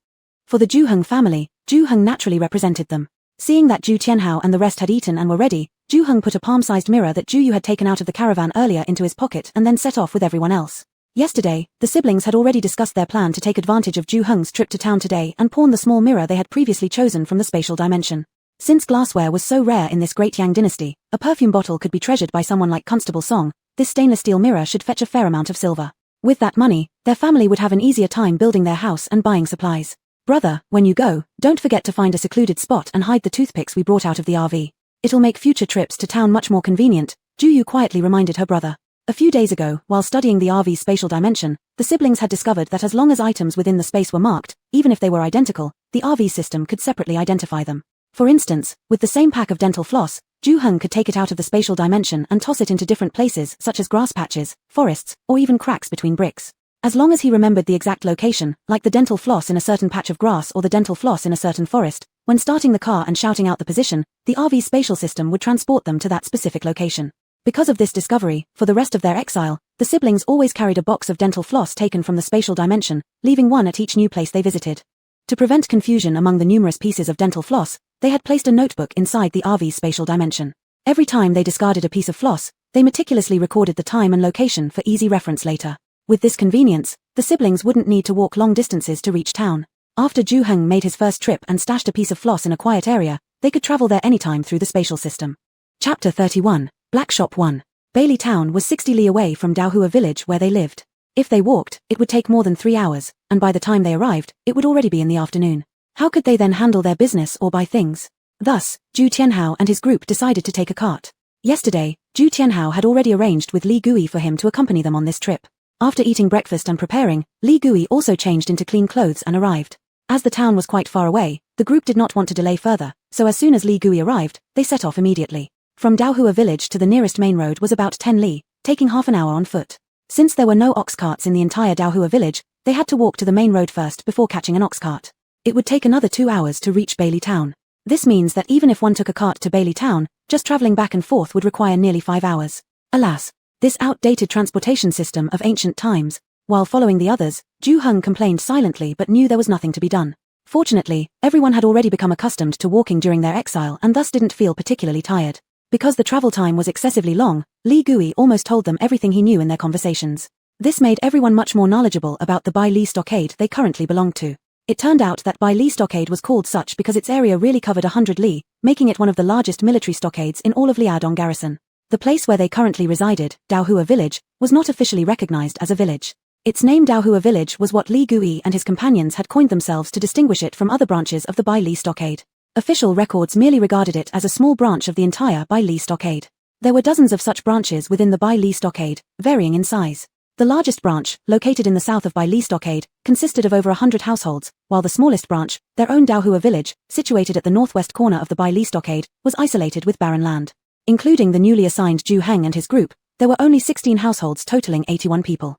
For the Zhu Heng family, Zhu Heng naturally represented them. Seeing that Zhu Tianhao and the rest had eaten and were ready, Zhu Heng put a palm-sized mirror that Zhu Yu had taken out of the caravan earlier into his pocket and then set off with everyone else. Yesterday, the siblings had already discussed their plan to take advantage of Zhu Heng's trip to town today and pawn the small mirror they had previously chosen from the spatial dimension. Since glassware was so rare in this great Yang dynasty, a perfume bottle could be treasured by someone like Constable Song. This stainless steel mirror should fetch a fair amount of silver. With that money, their family would have an easier time building their house and buying supplies. Brother, when you go, don't forget to find a secluded spot and hide the toothpicks we brought out of the RV. It'll make future trips to town much more convenient, Zhu Yu quietly reminded her brother. A few days ago, while studying the RV's spatial dimension, the siblings had discovered that as long as items within the space were marked, even if they were identical, the RV system could separately identify them. For instance, with the same pack of dental floss, Zhu Heng could take it out of the spatial dimension and toss it into different places such as grass patches, forests, or even cracks between bricks. As long as he remembered the exact location, like the dental floss in a certain patch of grass or the dental floss in a certain forest, when starting the car and shouting out the position, the RV's spatial system would transport them to that specific location. Because of this discovery, for the rest of their exile, the siblings always carried a box of dental floss taken from the spatial dimension, leaving one at each new place they visited. To prevent confusion among the numerous pieces of dental floss, they had placed a notebook inside the RV's spatial dimension. Every time they discarded a piece of floss, they meticulously recorded the time and location for easy reference later. With this convenience, the siblings wouldn't need to walk long distances to reach town. After Ju Heng made his first trip and stashed a piece of floss in a quiet area, they could travel there anytime through the spatial system. Chapter 31, Black Shop 1. Bailey Town was 60 li away from Daohua village where they lived. If they walked, it would take more than 3 hours, and by the time they arrived, it would already be in the afternoon. How could they then handle their business or buy things? Thus, Zhu Tianhao and his group decided to take a cart. Yesterday, Zhu Tianhao had already arranged with Li Gui for him to accompany them on this trip. After eating breakfast and preparing, Li Gui also changed into clean clothes and arrived. As the town was quite far away, the group did not want to delay further, so as soon as Li Gui arrived, they set off immediately. From Daohua village to the nearest main road was about 10 li, taking half an hour on foot. Since there were no ox carts in the entire Daohua village, they had to walk to the main road first before catching an ox cart. It would take another 2 hours to reach Bailey Town. This means that even if one took a cart to Bailey Town, just traveling back and forth would require nearly 5 hours. Alas, this outdated transportation system of ancient times. While following the others, Ju Heng complained silently but knew there was nothing to be done. Fortunately, everyone had already become accustomed to walking during their exile and thus didn't feel particularly tired. Because the travel time was excessively long, Li Gui almost told them everything he knew in their conversations. This made everyone much more knowledgeable about the Bai Li stockade they currently belonged to. It turned out that Bai Li stockade was called such because its area really covered 100 li, making it one of the largest military stockades in all of Liaodong garrison. The place where they currently resided, Daohua village, was not officially recognized as a village. Its name Daohua village was what Li Gui and his companions had coined themselves to distinguish it from other branches of the Bai Li stockade. Official records merely regarded it as a small branch of the entire Bai Li stockade. There were dozens of such branches within the Bai Li stockade, varying in size. The largest branch, located in the south of Bai Li stockade, consisted of over 100 households, while the smallest branch, their own Daohua village, situated at the northwest corner of the Bai Li stockade, was isolated with barren land. Including the newly assigned Ju Heng and his group, there were only 16 households totaling 81 people.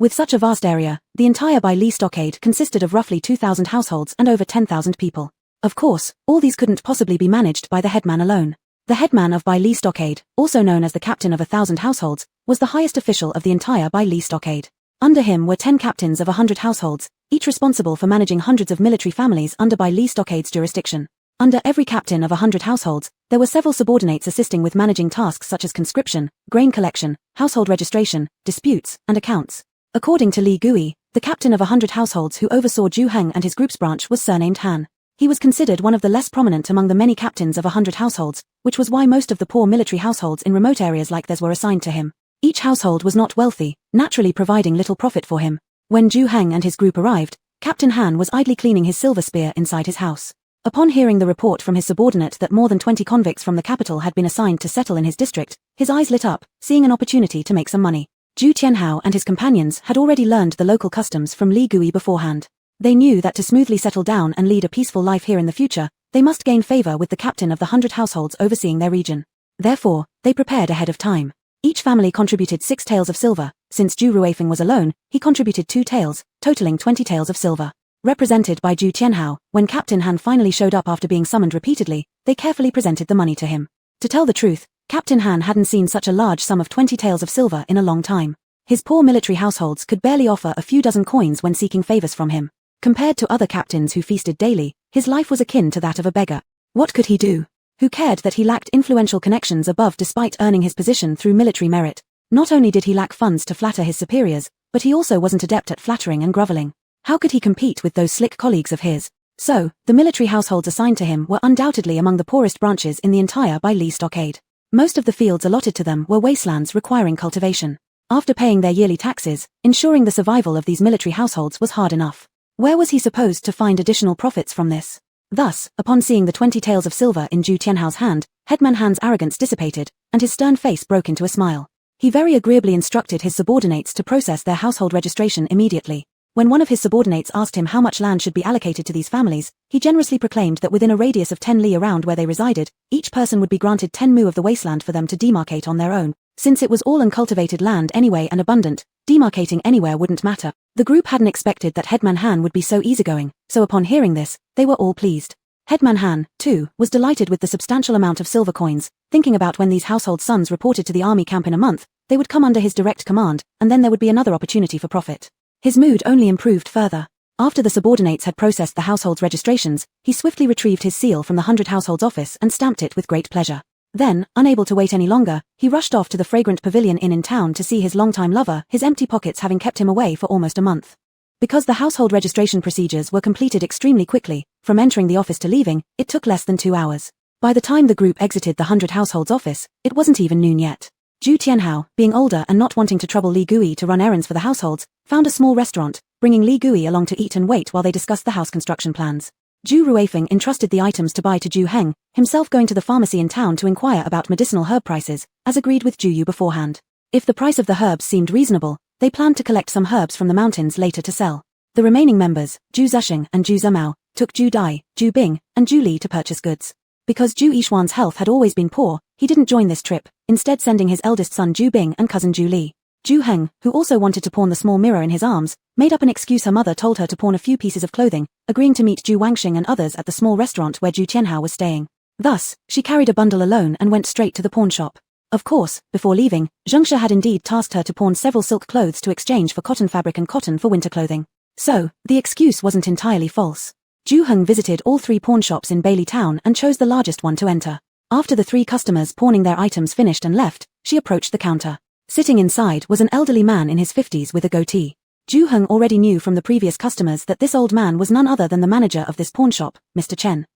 With such a vast area, the entire Bai Li stockade consisted of roughly 2,000 households and over 10,000 people. Of course, all these couldn't possibly be managed by the headman alone. The headman of Bai Li stockade, also known as the captain of 1,000 households, was the highest official of the entire Bai Li stockade. Under him were 10 captains of 100 households, each responsible for managing hundreds of military families under Bai Li stockade's jurisdiction. Under every captain of 100 households, there were several subordinates assisting with managing tasks such as conscription, grain collection, household registration, disputes, and accounts. According to Li Gui, the captain of 100 households who oversaw Ju Heng and his group's branch was surnamed Han. He was considered one of the less prominent among the many captains of 100 households, which was why most of the poor military households in remote areas like theirs were assigned to him. Each household was not wealthy, naturally providing little profit for him. When Ju Heng and his group arrived, Captain Han was idly cleaning his silver spear inside his house. Upon hearing the report from his subordinate that more than 20 convicts from the capital had been assigned to settle in his district, his eyes lit up, seeing an opportunity to make some money. Zhu Tianhao and his companions had already learned the local customs from Li Gui beforehand. They knew that to smoothly settle down and lead a peaceful life here in the future, they must gain favor with the captain of the 100 households overseeing their region. Therefore, they prepared ahead of time. Each family contributed 6 taels of silver. Since Zhu Ruifeng was alone, he contributed 2 taels, totaling 20 taels of silver. Represented by Zhu Tianhao, when Captain Han finally showed up after being summoned repeatedly, they carefully presented the money to him. To tell the truth, Captain Han hadn't seen such a large sum of 20 taels of silver in a long time. His poor military households could barely offer a few dozen coins when seeking favors from him. Compared to other captains who feasted daily, his life was akin to that of a beggar. What could he do? Who cared that he lacked influential connections above despite earning his position through military merit? Not only did he lack funds to flatter his superiors, but he also wasn't adept at flattering and groveling. How could he compete with those slick colleagues of his? So, the military households assigned to him were undoubtedly among the poorest branches in the entire Bai Li stockade. Most of the fields allotted to them were wastelands requiring cultivation. After paying their yearly taxes, ensuring the survival of these military households was hard enough. Where was he supposed to find additional profits from this? Thus, upon seeing the 20 taels of silver in Zhu Tianhao's hand, Headman Han's arrogance dissipated, and his stern face broke into a smile. He very agreeably instructed his subordinates to process their household registration immediately. When one of his subordinates asked him how much land should be allocated to these families, he generously proclaimed that within a radius of 10 li around where they resided, each person would be granted 10 mu of the wasteland for them to demarcate on their own. Since it was all uncultivated land anyway and abundant, demarcating anywhere wouldn't matter. The group hadn't expected that Headman Han would be so easygoing, so upon hearing this, they were all pleased. Headman Han, too, was delighted with the substantial amount of silver coins, thinking about when these household sons reported to the army camp in a month, they would come under his direct command, and then there would be another opportunity for profit. His mood only improved further. After the subordinates had processed the household's registrations, he swiftly retrieved his seal from the 100 households office and stamped it with great pleasure. Then, unable to wait any longer, he rushed off to the fragrant pavilion inn in town to see his longtime lover, his empty pockets having kept him away for almost a month. Because the household registration procedures were completed extremely quickly, from entering the office to leaving, it took less than 2 hours. By the time the group exited the 100 households office, it wasn't even noon yet. Zhu Tianhao, being older and not wanting to trouble Li Gui to run errands for the households, found a small restaurant, bringing Li Gui along to eat and wait while they discussed the house construction plans. Zhu Ruifeng entrusted the items to buy to Zhu Heng, himself going to the pharmacy in town to inquire about medicinal herb prices, as agreed with Zhu Yu beforehand. If the price of the herbs seemed reasonable, they planned to collect some herbs from the mountains later to sell. The remaining members, Zhu Zusheng and Zhu Zemao, took Zhu Dai, Zhu Bing, and Zhu Li to purchase goods. Because Zhu Yixuan's health had always been poor, he didn't join this trip, instead sending his eldest son Zhu Bing and cousin Zhu Li. Zhu Heng, who also wanted to pawn the small mirror in his arms, made up an excuse her mother told her to pawn a few pieces of clothing, agreeing to meet Zhu Wangxing and others at the small restaurant where Zhu Tianhao was staying. Thus, she carried a bundle alone and went straight to the pawn shop. Of course, before leaving, Zhengshe had indeed tasked her to pawn several silk clothes to exchange for cotton fabric and cotton for winter clothing. So, the excuse wasn't entirely false. Zhu Heng visited all 3 pawn shops in Bailey Town and chose the largest one to enter. After the 3 customers pawning their items finished and left, she approached the counter. Sitting inside was an elderly man in his 50s with a goatee. Zhu Heng already knew from the previous customers that this old man was none other than the manager of this pawn shop, Mr. Chen.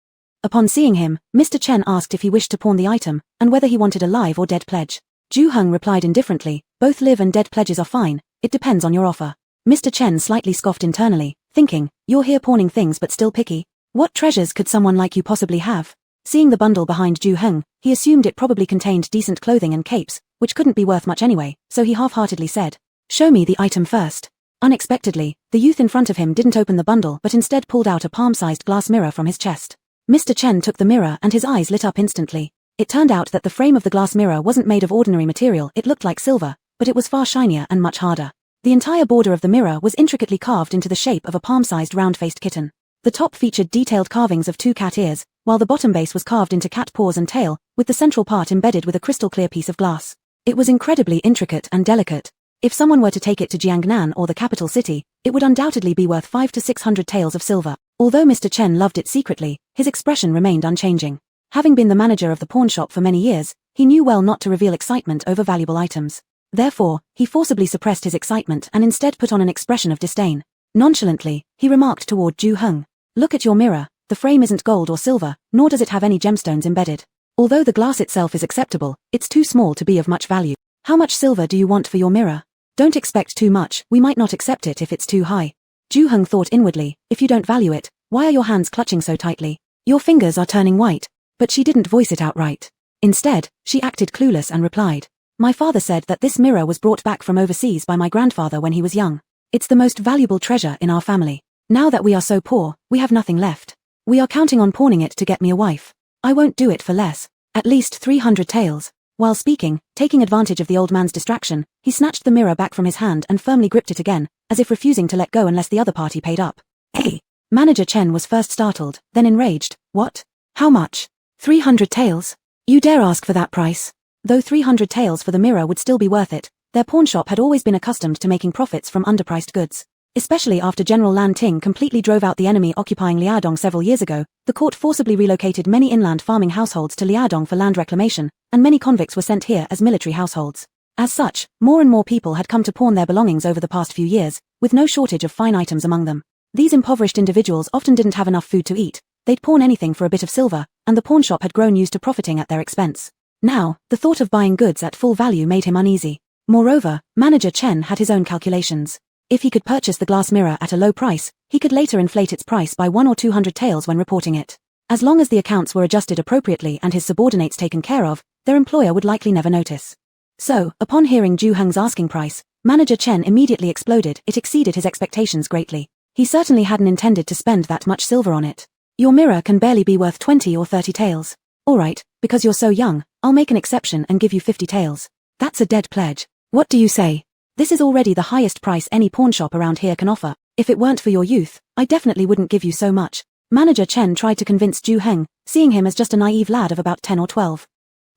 Upon seeing him, Mr. Chen asked if he wished to pawn the item, and whether he wanted a live or dead pledge. Zhu Heng replied indifferently, both live and dead pledges are fine, it depends on your offer. Mr. Chen slightly scoffed internally, thinking, you're here pawning things but still picky. What treasures could someone like you possibly have? Seeing the bundle behind Zhu Heng, he assumed it probably contained decent clothing and capes, which couldn't be worth much anyway, so he half-heartedly said, show me the item first. Unexpectedly, the youth in front of him didn't open the bundle but instead pulled out a palm-sized glass mirror from his chest. Mr. Chen took the mirror and his eyes lit up instantly. It turned out that the frame of the glass mirror wasn't made of ordinary material, it looked like silver, but it was far shinier and much harder. The entire border of the mirror was intricately carved into the shape of a palm-sized round-faced kitten. The top featured detailed carvings of 2 cat ears, while the bottom base was carved into cat paws and tail, with the central part embedded with a crystal-clear piece of glass. It was incredibly intricate and delicate. If someone were to take it to Jiangnan or the capital city, it would undoubtedly be worth 500 to 600 taels of silver. Although Mr. Chen loved it secretly, his expression remained unchanging. Having been the manager of the pawn shop for many years, he knew well not to reveal excitement over valuable items. Therefore, he forcibly suppressed his excitement and instead put on an expression of disdain. Nonchalantly, he remarked toward Zhu Heng, look at your mirror, the frame isn't gold or silver, nor does it have any gemstones embedded. Although the glass itself is acceptable, it's too small to be of much value. How much silver do you want for your mirror? Don't expect too much, we might not accept it if it's too high. Zhu Heng thought inwardly, if you don't value it, why are your hands clutching so tightly? Your fingers are turning white. But she didn't voice it outright. Instead, she acted clueless and replied, my father said that this mirror was brought back from overseas by my grandfather when he was young. It's the most valuable treasure in our family. Now that we are so poor, we have nothing left. We are counting on pawning it to get me a wife. I won't do it for less. At least 300 taels. While speaking, taking advantage of the old man's distraction, he snatched the mirror back from his hand and firmly gripped it again, as if refusing to let go unless the other party paid up. Hey! Manager Chen was first startled, then enraged. What? How much? 300 taels? You dare ask for that price? Though 300 taels for the mirror would still be worth it, their pawnshop had always been accustomed to making profits from underpriced goods. Especially after General Lan Ting completely drove out the enemy occupying Liaodong several years ago, the court forcibly relocated many inland farming households to Liaodong for land reclamation, and many convicts were sent here as military households. As such, more and more people had come to pawn their belongings over the past few years, with no shortage of fine items among them. These impoverished individuals often didn't have enough food to eat. They'd pawn anything for a bit of silver, and the pawnshop had grown used to profiting at their expense. Now, the thought of buying goods at full value made him uneasy. Moreover, Manager Chen had his own calculations. If he could purchase the glass mirror at a low price, he could later inflate its price by 100 or 200 taels when reporting it. As long as the accounts were adjusted appropriately and his subordinates taken care of, their employer would likely never notice. So, upon hearing Zhu Heng's asking price, Manager Chen immediately exploded. It exceeded his expectations greatly. He certainly hadn't intended to spend that much silver on it. Your mirror can barely be worth 20 or 30 taels. Alright, because you're so young, I'll make an exception and give you 50 taels. That's a dead pledge. What do you say? This is already the highest price any pawnshop around here can offer. If it weren't for your youth, I definitely wouldn't give you so much. Manager Chen tried to convince Zhu Heng, seeing him as just a naive lad of about 10 or 12.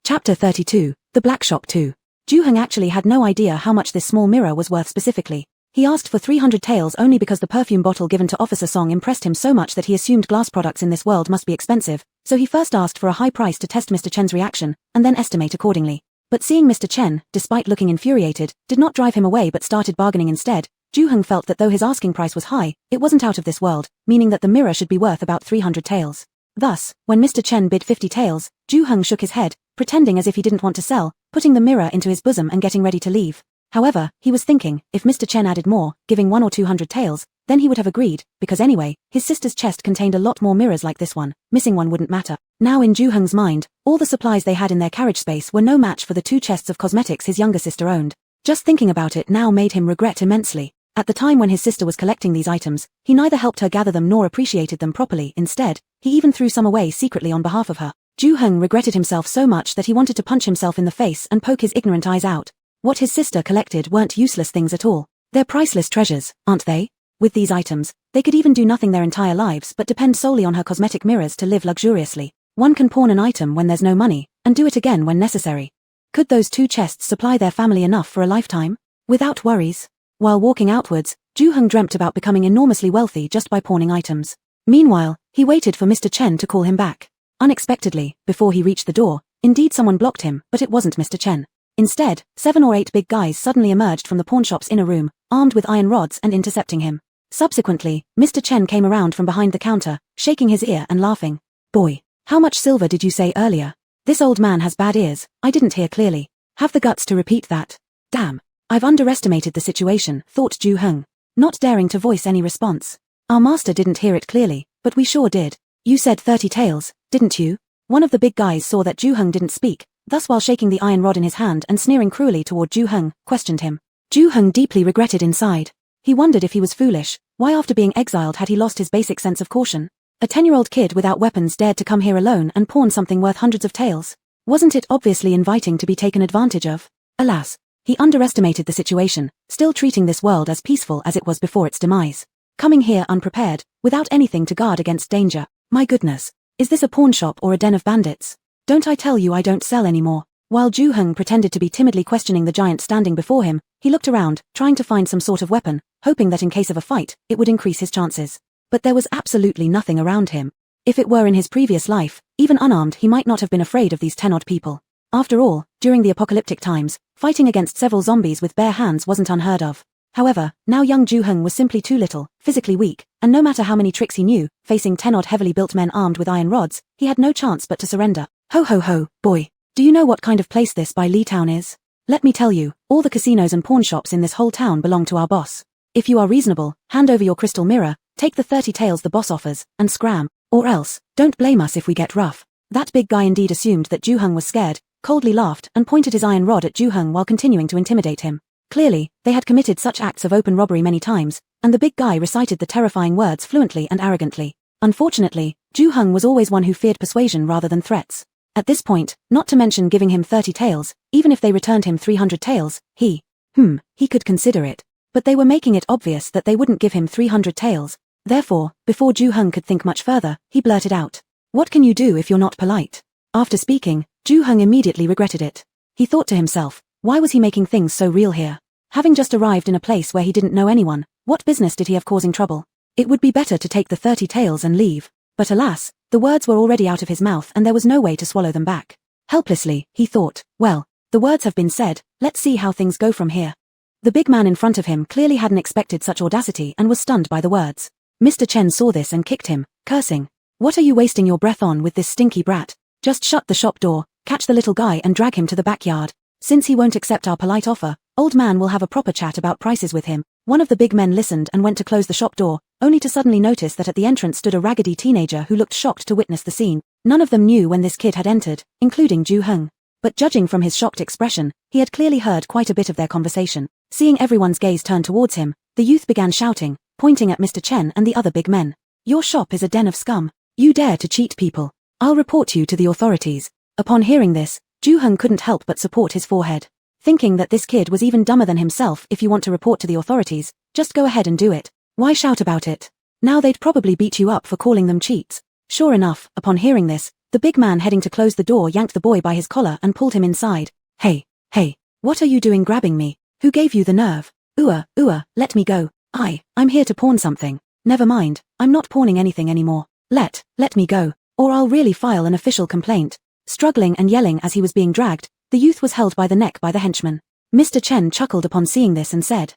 Chapter 32, The Black Shop 2. Zhu Heng actually had no idea how much this small mirror was worth specifically. He asked for 300 taels only because the perfume bottle given to Officer Song impressed him so much that he assumed glass products in this world must be expensive, so he first asked for a high price to test Mr. Chen's reaction, and then estimate accordingly. But seeing Mr. Chen, despite looking infuriated, did not drive him away but started bargaining instead. Ju-hung felt that though his asking price was high, it wasn't out of this world, meaning that the mirror should be worth about 300 taels. Thus, when Mr. Chen bid 50 taels, Ju-hung shook his head, pretending as if he didn't want to sell, putting the mirror into his bosom and getting ready to leave. However, he was thinking, if Mr. Chen added more, giving 100 or 200 taels, then he would have agreed, because anyway, his sister's chest contained a lot more mirrors like this one, missing one wouldn't matter. Now in Ju-hung's mind, all the supplies they had in their carriage space were no match for the 2 chests of cosmetics his younger sister owned. Just thinking about it now made him regret immensely. At the time when his sister was collecting these items, he neither helped her gather them nor appreciated them properly. Instead, he even threw some away secretly on behalf of her. Ju-hung regretted himself so much that he wanted to punch himself in the face and poke his ignorant eyes out. What his sister collected weren't useless things at all. They're priceless treasures, aren't they? With these items, they could even do nothing their entire lives but depend solely on her cosmetic mirrors to live luxuriously. One can pawn an item when there's no money, and do it again when necessary. Could those 2 chests supply their family enough for a lifetime? Without worries. While walking outwards, Ju-hung dreamt about becoming enormously wealthy just by pawning items. Meanwhile, he waited for Mr. Chen to call him back. Unexpectedly, before he reached the door, indeed someone blocked him, but it wasn't Mr. Chen. Instead, 7 or 8 big guys suddenly emerged from the pawnshop's inner room, armed with iron rods and intercepting him. Subsequently, Mr. Chen came around from behind the counter, shaking his ear and laughing. Boy, how much silver did you say earlier? This old man has bad ears, I didn't hear clearly. Have the guts to repeat that. Damn. I've underestimated the situation, thought Ju-hung, not daring to voice any response. Our master didn't hear it clearly, but we sure did. You said 30 taels, didn't you? One of the big guys saw that Ju-hung didn't speak, thus while shaking the iron rod in his hand and sneering cruelly toward Ju-hung, questioned him. Ju-hung deeply regretted inside. He wondered if he was foolish. Why after being exiled had he lost his basic sense of caution? A 10-year-old kid without weapons dared to come here alone and pawn something worth hundreds of taels. Wasn't it obviously inviting to be taken advantage of? Alas. He underestimated the situation, still treating this world as peaceful as it was before its demise. Coming here unprepared, without anything to guard against danger. My goodness, is this a pawn shop or a den of bandits? Don't I tell you I don't sell anymore? While Ju-hung pretended to be timidly questioning the giant standing before him, he looked around, trying to find some sort of weapon, hoping that in case of a fight, it would increase his chances. But there was absolutely nothing around him. If it were in his previous life, even unarmed he might not have been afraid of these 10-odd people. After all, during the apocalyptic times, fighting against several zombies with bare hands wasn't unheard of. However, now young Ju-hung was simply too little, physically weak, and no matter how many tricks he knew, facing 10-odd heavily built men armed with iron rods, he had no chance but to surrender. Ho ho ho, boy. Do you know what kind of place this by Lee Town is? Let me tell you, all the casinos and pawn shops in this whole town belong to our boss. If you are reasonable, hand over your crystal mirror, take the 30 taels the boss offers, and scram. Or else, don't blame us if we get rough. That big guy indeed assumed that Ju-hung was scared, coldly laughed and pointed his iron rod at Ju-hung while continuing to intimidate him. Clearly, they had committed such acts of open robbery many times, and the big guy recited the terrifying words fluently and arrogantly. Unfortunately, Ju-hung was always one who feared persuasion rather than threats. At this point, not to mention giving him 30 taels, even if they returned him 300 taels, he could consider it. But they were making it obvious that they wouldn't give him 300 taels. Therefore, before Ju-hung could think much further, he blurted out, "What can you do if you're not polite?" After speaking, Ju-hung immediately regretted it. He thought to himself, why was he making things so real here? Having just arrived in a place where he didn't know anyone, what business did he have causing trouble? It would be better to take the 30 taels and leave. But alas, the words were already out of his mouth and there was no way to swallow them back. Helplessly, he thought, well, the words have been said, let's see how things go from here. The big man in front of him clearly hadn't expected such audacity and was stunned by the words. Mr. Chen saw this and kicked him, cursing. What are you wasting your breath on with this stinky brat? Just shut the shop door, catch the little guy and drag him to the backyard. Since he won't accept our polite offer, old man will have a proper chat about prices with him. One of the big men listened and went to close the shop door, only to suddenly notice that at the entrance stood a raggedy teenager who looked shocked to witness the scene. None of them knew when this kid had entered, including Ju-hung. But judging from his shocked expression, he had clearly heard quite a bit of their conversation. Seeing everyone's gaze turn towards him, the youth began shouting, pointing at Mr. Chen and the other big men. Your shop is a den of scum. You dare to cheat people. I'll report you to the authorities. Upon hearing this, Ju-hung couldn't help but support his forehead. Thinking that this kid was even dumber than himself. If you want to report to the authorities, just go ahead and do it. Why shout about it? Now they'd probably beat you up for calling them cheats. Sure enough, upon hearing this, the big man heading to close the door yanked the boy by his collar and pulled him inside. Hey, what are you doing grabbing me? Who gave you the nerve? Let me go. I'm here to pawn something. Never mind, I'm not pawning anything anymore. Let me go, or I'll really file an official complaint. Struggling and yelling as he was being dragged, the youth was held by the neck by the henchman. Mr. Chen chuckled upon seeing this and said,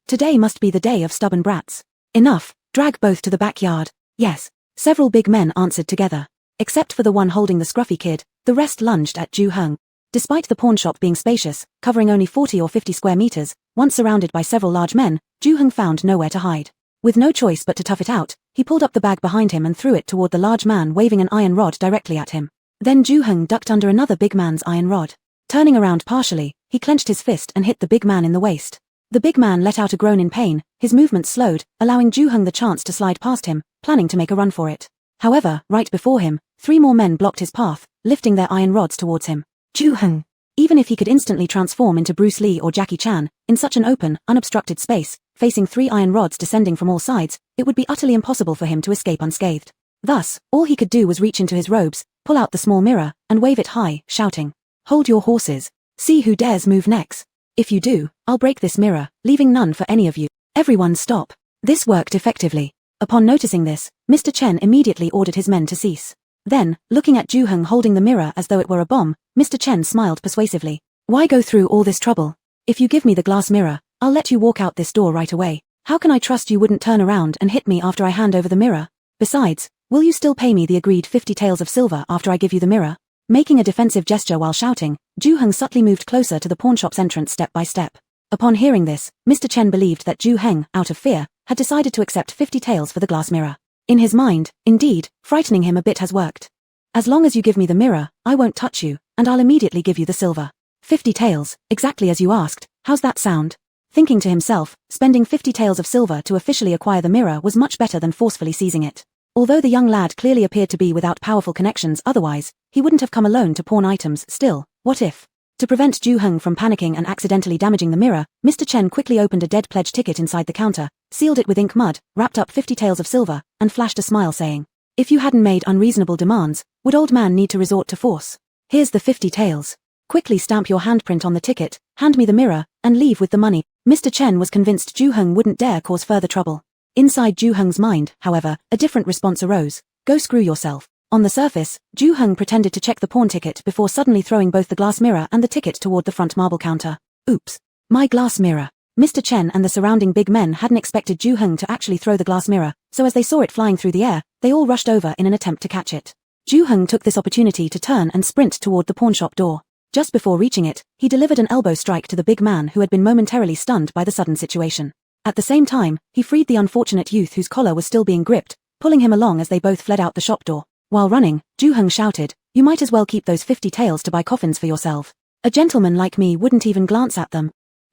today must be the day of stubborn brats. Enough, drag both to the backyard. Yes. Several big men answered together. Except for the one holding the scruffy kid, the rest lunged at Ju Heng. Despite the pawnshop being spacious, covering only 40 or 50 square meters, once surrounded by several large men, Ju Heng found nowhere to hide. With no choice but to tough it out, he pulled up the bag behind him and threw it toward the large man waving an iron rod directly at him. Then Ju Heng ducked under another big man's iron rod. Turning around partially, he clenched his fist and hit the big man in the waist. The big man let out a groan in pain, his movements slowed, allowing Ju Heng the chance to slide past him, planning to make a run for it. However, right before him, 3 more men blocked his path, lifting their iron rods towards him. Ju Heng. Even if he could instantly transform into Bruce Lee or Jackie Chan, in such an open, unobstructed space, facing 3 iron rods descending from all sides, it would be utterly impossible for him to escape unscathed. Thus, all he could do was reach into his robes, pull out the small mirror, and wave it high, shouting, "Hold your horses. See who dares move next. If you do, I'll break this mirror, leaving none for any of you. Everyone stop." This worked effectively. Upon noticing this, Mr. Chen immediately ordered his men to cease. Then, looking at Ju Heng holding the mirror as though it were a bomb, Mr. Chen smiled persuasively. "Why go through all this trouble? If you give me the glass mirror, I'll let you walk out this door right away. How can I trust you wouldn't turn around and hit me after I hand over the mirror? Besides, will you still pay me the agreed 50 taels of silver after I give you the mirror?" Making a defensive gesture while shouting, Ju Heng subtly moved closer to the pawnshop's entrance step by step. Upon hearing this, Mr. Chen believed that Ju Heng, out of fear, had decided to accept 50 taels for the glass mirror. In his mind, indeed, frightening him a bit has worked. "As long as you give me the mirror, I won't touch you, and I'll immediately give you the silver. 50 taels, exactly as you asked, how's that sound?" Thinking to himself, spending 50 taels of silver to officially acquire the mirror was much better than forcefully seizing it. Although the young lad clearly appeared to be without powerful connections otherwise, he wouldn't have come alone to pawn items. Still, what if? To prevent Ju Heng from panicking and accidentally damaging the mirror, Mr. Chen quickly opened a dead pledge ticket inside the counter, sealed it with ink mud, wrapped up 50 taels of silver, and flashed a smile saying, "If you hadn't made unreasonable demands, would old man need to resort to force? Here's the 50 taels. Quickly stamp your handprint on the ticket, hand me the mirror, and leave with the money." Mr. Chen was convinced Ju Heng wouldn't dare cause further trouble. Inside Ju Heng's mind, however, a different response arose. "Go screw yourself." On the surface, Ju Heng pretended to check the pawn ticket before suddenly throwing both the glass mirror and the ticket toward the front marble counter. "Oops. My glass mirror." Mr. Chen and the surrounding big men hadn't expected Ju Heng to actually throw the glass mirror, so as they saw it flying through the air, they all rushed over in an attempt to catch it. Ju Heng took this opportunity to turn and sprint toward the pawnshop door. Just before reaching it, he delivered an elbow strike to the big man who had been momentarily stunned by the sudden situation. At the same time, he freed the unfortunate youth whose collar was still being gripped, pulling him along as they both fled out the shop door. While running, Ju Heng shouted, "You might as well keep those 50 taels to buy coffins for yourself. A gentleman like me wouldn't even glance at them."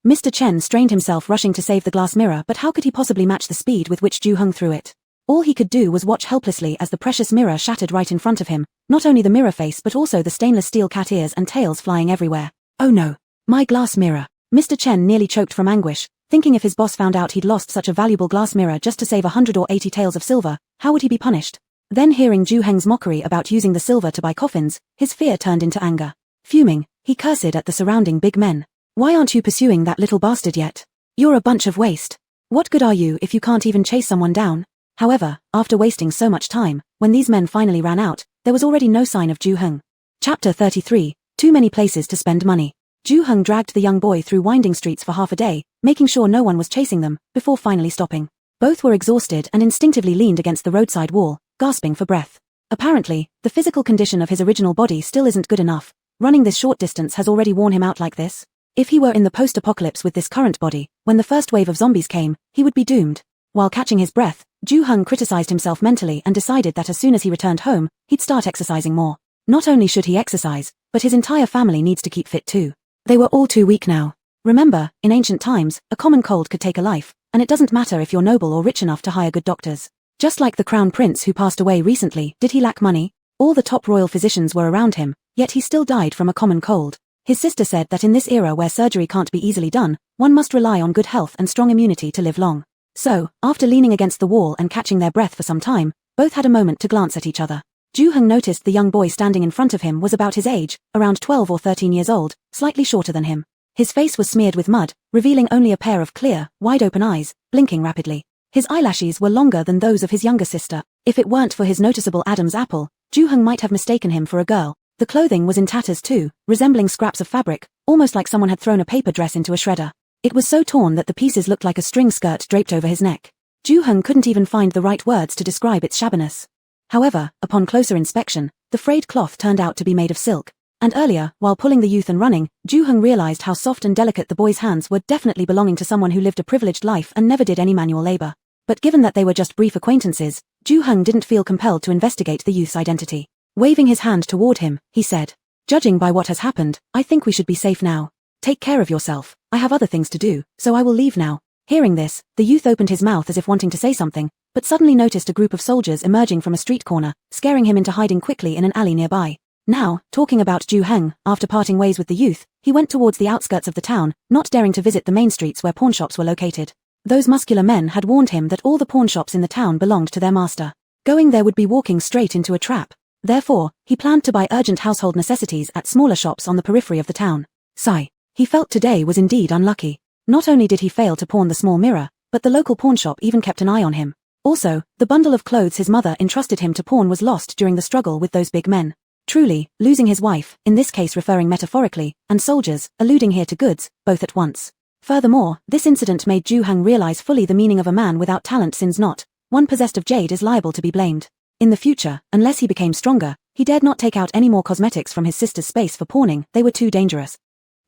Mr. Chen strained himself rushing to save the glass mirror, but how could he possibly match the speed with which Ju Heng threw it? All he could do was watch helplessly as the precious mirror shattered right in front of him, not only the mirror face but also the stainless steel cat ears and tails flying everywhere. "Oh no. My glass mirror." Mr. Chen nearly choked from anguish, thinking if his boss found out he'd lost such a valuable glass mirror just to save 100 or 80 taels of silver, how would he be punished? Then hearing Ju Heng's mockery about using the silver to buy coffins, his fear turned into anger. Fuming, he cursed at the surrounding big men. "Why aren't you pursuing that little bastard yet? You're a bunch of waste. What good are you if you can't even chase someone down?" However, after wasting so much time, when these men finally ran out, there was already no sign of Ju Heng. Chapter 33, Too Many Places to Spend Money. Ju Heng dragged the young boy through winding streets for half a day, making sure no one was chasing them, before finally stopping. Both were exhausted and instinctively leaned against the roadside wall, gasping for breath. Apparently, the physical condition of his original body still isn't good enough. Running this short distance has already worn him out like this. If he were in the post-apocalypse with this current body, when the first wave of zombies came, he would be doomed. While catching his breath, Ju Heng criticized himself mentally and decided that as soon as he returned home, he'd start exercising more. Not only should he exercise, but his entire family needs to keep fit too. They were all too weak now. Remember, in ancient times, a common cold could take a life, and it doesn't matter if you're noble or rich enough to hire good doctors. Just like the crown prince who passed away recently, did he lack money? All the top royal physicians were around him, yet he still died from a common cold. His sister said that in this era where surgery can't be easily done, one must rely on good health and strong immunity to live long. So, after leaning against the wall and catching their breath for some time, both had a moment to glance at each other. Ju Heng noticed the young boy standing in front of him was about his age, around 12 or 13 years old, slightly shorter than him. His face was smeared with mud, revealing only a pair of clear, wide-open eyes, blinking rapidly. His eyelashes were longer than those of his younger sister. If it weren't for his noticeable Adam's apple, Ju-hung might have mistaken him for a girl. The clothing was in tatters too, resembling scraps of fabric, almost like someone had thrown a paper dress into a shredder. It was so torn that the pieces looked like a string skirt draped over his neck. Ju-hung couldn't even find the right words to describe its shabbiness. However, upon closer inspection, the frayed cloth turned out to be made of silk. And earlier, while pulling the youth and running, Ju-hung realized how soft and delicate the boy's hands were, definitely belonging to someone who lived a privileged life and never did any manual labor. But given that they were just brief acquaintances, Ju-hung didn't feel compelled to investigate the youth's identity. Waving his hand toward him, he said, "Judging by what has happened, I think we should be safe now. Take care of yourself. I have other things to do, so I will leave now." Hearing this, the youth opened his mouth as if wanting to say something, but suddenly noticed a group of soldiers emerging from a street corner, scaring him into hiding quickly in an alley nearby. Now, talking about Ju-hung, after parting ways with the youth, he went towards the outskirts of the town, not daring to visit the main streets where pawnshops were located. Those muscular men had warned him that all the pawnshops in the town belonged to their master. Going there would be walking straight into a trap. Therefore, he planned to buy urgent household necessities at smaller shops on the periphery of the town. Sigh. He felt today was indeed unlucky. Not only did he fail to pawn the small mirror, but the local pawnshop even kept an eye on him. Also, the bundle of clothes his mother entrusted him to pawn was lost during the struggle with those big men. Truly, losing his wife, in this case referring metaphorically, and soldiers, alluding here to goods, both at once. Furthermore, this incident made Ju-hung realize fully the meaning of a man without talent sins not. One possessed of jade is liable to be blamed. In the future, unless he became stronger, he dared not take out any more cosmetics from his sister's space for pawning, they were too dangerous.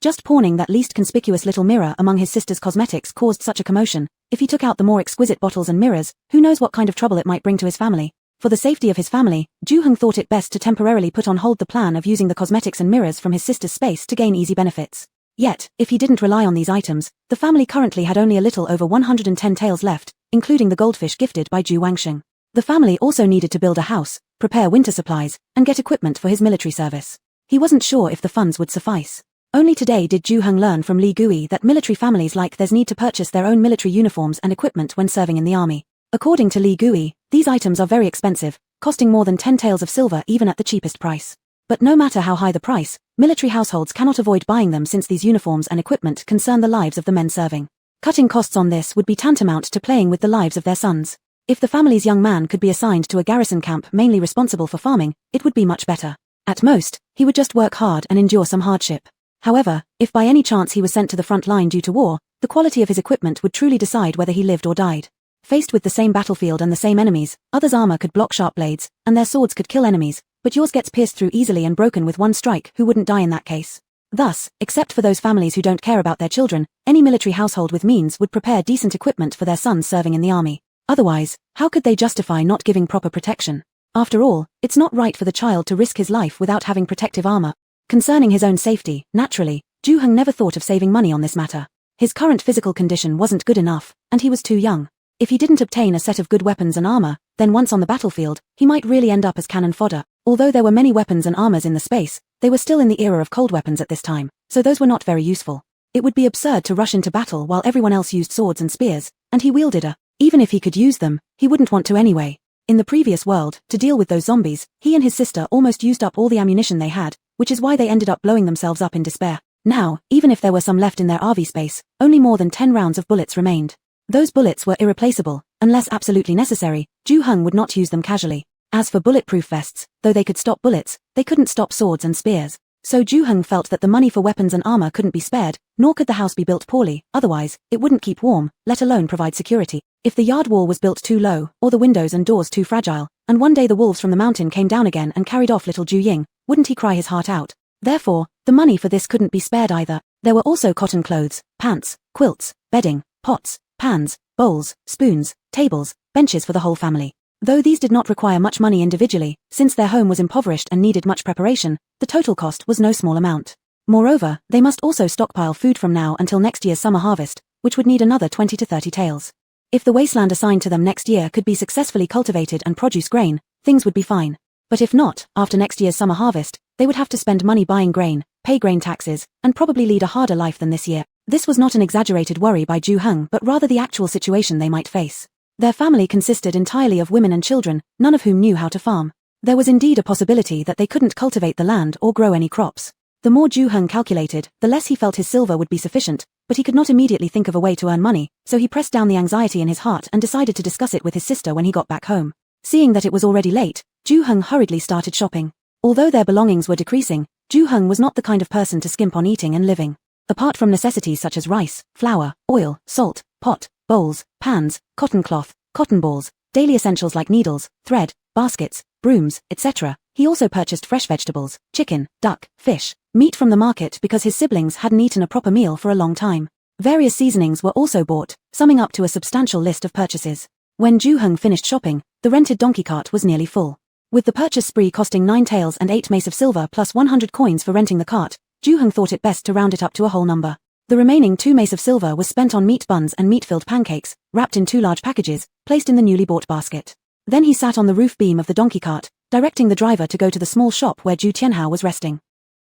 Just pawning that least conspicuous little mirror among his sister's cosmetics caused such a commotion. If he took out the more exquisite bottles and mirrors, who knows what kind of trouble it might bring to his family. For the safety of his family, Ju-hung thought it best to temporarily put on hold the plan of using the cosmetics and mirrors from his sister's space to gain easy benefits. Yet, if he didn't rely on these items, the family currently had only a little over 110 taels left, including the goldfish gifted by Ju Wangxing. The family also needed to build a house, prepare winter supplies, and get equipment for his military service. He wasn't sure if the funds would suffice. Only today did Ju-hung learn from Li Gui that military families like theirs need to purchase their own military uniforms and equipment when serving in the army. According to Li Gui, these items are very expensive, costing more than 10 taels of silver even at the cheapest price. But no matter how high the price, military households cannot avoid buying them since these uniforms and equipment concern the lives of the men serving. Cutting costs on this would be tantamount to playing with the lives of their sons. If the family's young man could be assigned to a garrison camp mainly responsible for farming, it would be much better. At most, he would just work hard and endure some hardship. However, if by any chance he was sent to the front line due to war, the quality of his equipment would truly decide whether he lived or died. Faced with the same battlefield and the same enemies, others' armor could block sharp blades, and their swords could kill enemies, but yours gets pierced through easily and broken with one strike. Who wouldn't die in that case? Thus, except for those families who don't care about their children, any military household with means would prepare decent equipment for their sons serving in the army. Otherwise, how could they justify not giving proper protection? After all, it's not right for the child to risk his life without having protective armor. Concerning his own safety, naturally, Ju-hung never thought of saving money on this matter. His current physical condition wasn't good enough, and he was too young. If he didn't obtain a set of good weapons and armor, then once on the battlefield, he might really end up as cannon fodder. Although there were many weapons and armors in the space, they were still in the era of cold weapons at this time, so those were not very useful. It would be absurd to rush into battle while everyone else used swords and spears, and he wielded a. Even if he could use them, he wouldn't want to anyway. In the previous world, to deal with those zombies, he and his sister almost used up all the ammunition they had, which is why they ended up blowing themselves up in despair. Now, even if there were some left in their RV space, only more than 10 rounds of bullets remained. Those bullets were irreplaceable. Unless absolutely necessary, Ju-hung would not use them casually. As for bulletproof vests, though they could stop bullets, they couldn't stop swords and spears. So Ju-hung felt that the money for weapons and armor couldn't be spared, nor could the house be built poorly, otherwise, it wouldn't keep warm, let alone provide security. If the yard wall was built too low, or the windows and doors too fragile, and one day the wolves from the mountain came down again and carried off little Ju-ying, wouldn't he cry his heart out? Therefore, the money for this couldn't be spared either. There were also cotton clothes, pants, quilts, bedding, pots, pans, bowls, spoons, tables, benches for the whole family. Though these did not require much money individually, since their home was impoverished and needed much preparation, the total cost was no small amount. Moreover, they must also stockpile food from now until next year's summer harvest, which would need another 20 to 30 taels. If the wasteland assigned to them next year could be successfully cultivated and produce grain, things would be fine. But if not, after next year's summer harvest, they would have to spend money buying grain, pay grain taxes, and probably lead a harder life than this year. This was not an exaggerated worry by Ju-hung, but rather the actual situation they might face. Their family consisted entirely of women and children, none of whom knew how to farm. There was indeed a possibility that they couldn't cultivate the land or grow any crops. The more Ju-hung calculated, the less he felt his silver would be sufficient, but he could not immediately think of a way to earn money, so he pressed down the anxiety in his heart and decided to discuss it with his sister when he got back home. Seeing that it was already late, Ju-hung hurriedly started shopping. Although their belongings were decreasing, Ju-hung was not the kind of person to skimp on eating and living. Apart from necessities such as rice, flour, oil, salt, pot, bowls, pans, cotton cloth, cotton balls, daily essentials like needles, thread, baskets, brooms, etc., he also purchased fresh vegetables, chicken, duck, fish, meat from the market because his siblings hadn't eaten a proper meal for a long time. Various seasonings were also bought, summing up to a substantial list of purchases. When Ju-hung finished shopping, the rented donkey cart was nearly full. With the purchase spree costing 9 taels and 8 mace of silver plus 100 coins for renting the cart, Ju-hung thought it best to round it up to a whole number. The remaining 2 mace of silver was spent on meat buns and meat-filled pancakes, wrapped in 2 large packages, placed in the newly bought basket. Then he sat on the roof beam of the donkey cart, directing the driver to go to the small shop where Ju Tianhao was resting.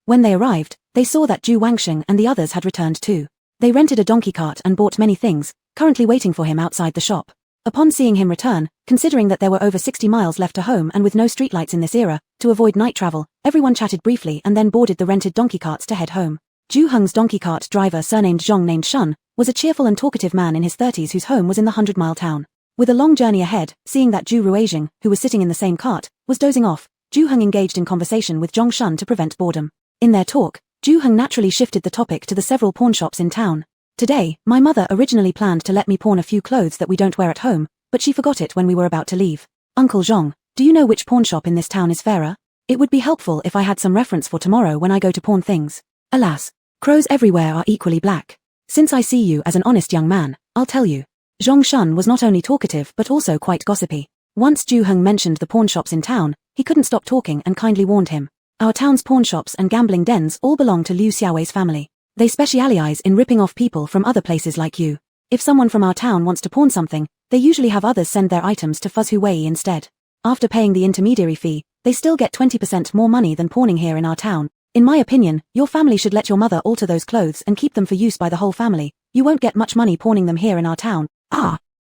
When they arrived, they saw that Ju Wangsheng and the others had returned too. They rented a donkey cart and bought many things, currently waiting for him outside the shop. Upon seeing him return, considering that there were over 60 miles left to home and with no streetlights in this era, to avoid night travel, everyone chatted briefly and then boarded the rented donkey carts to head home. Ju-hung's donkey cart driver surnamed Zhong named Shun, was a cheerful and talkative man in his 30s whose home was in the 100-mile town. With a long journey ahead, seeing that Ju Ruijing, who was sitting in the same cart, was dozing off, Ju-hung engaged in conversation with Zhong Shun to prevent boredom. In their talk, Ju-hung naturally shifted the topic to the several pawn shops in town. Today, my mother originally planned to let me pawn a few clothes that we don't wear at home, but she forgot it when we were about to leave. Uncle Zhong, do you know which pawn shop in this town is fairer? It would be helpful if I had some reference for tomorrow when I go to pawn things. Alas, crows everywhere are equally black. Since I see you as an honest young man, I'll tell you. Zhong Shun was not only talkative but also quite gossipy. Once Ju-hung mentioned the pawn shops in town, he couldn't stop talking and kindly warned him. Our town's pawn shops and gambling dens all belong to Liu Xiaowei's family. They specialize in ripping off people from other places like you. If someone from our town wants to pawn something, they usually have others send their items to Fuzhu Wei instead. After paying the intermediary fee, they still get 20% more money than pawning here in our town. In my opinion, your family should let your mother alter those clothes and keep them for use by the whole family. You won't get much money pawning them here in our town.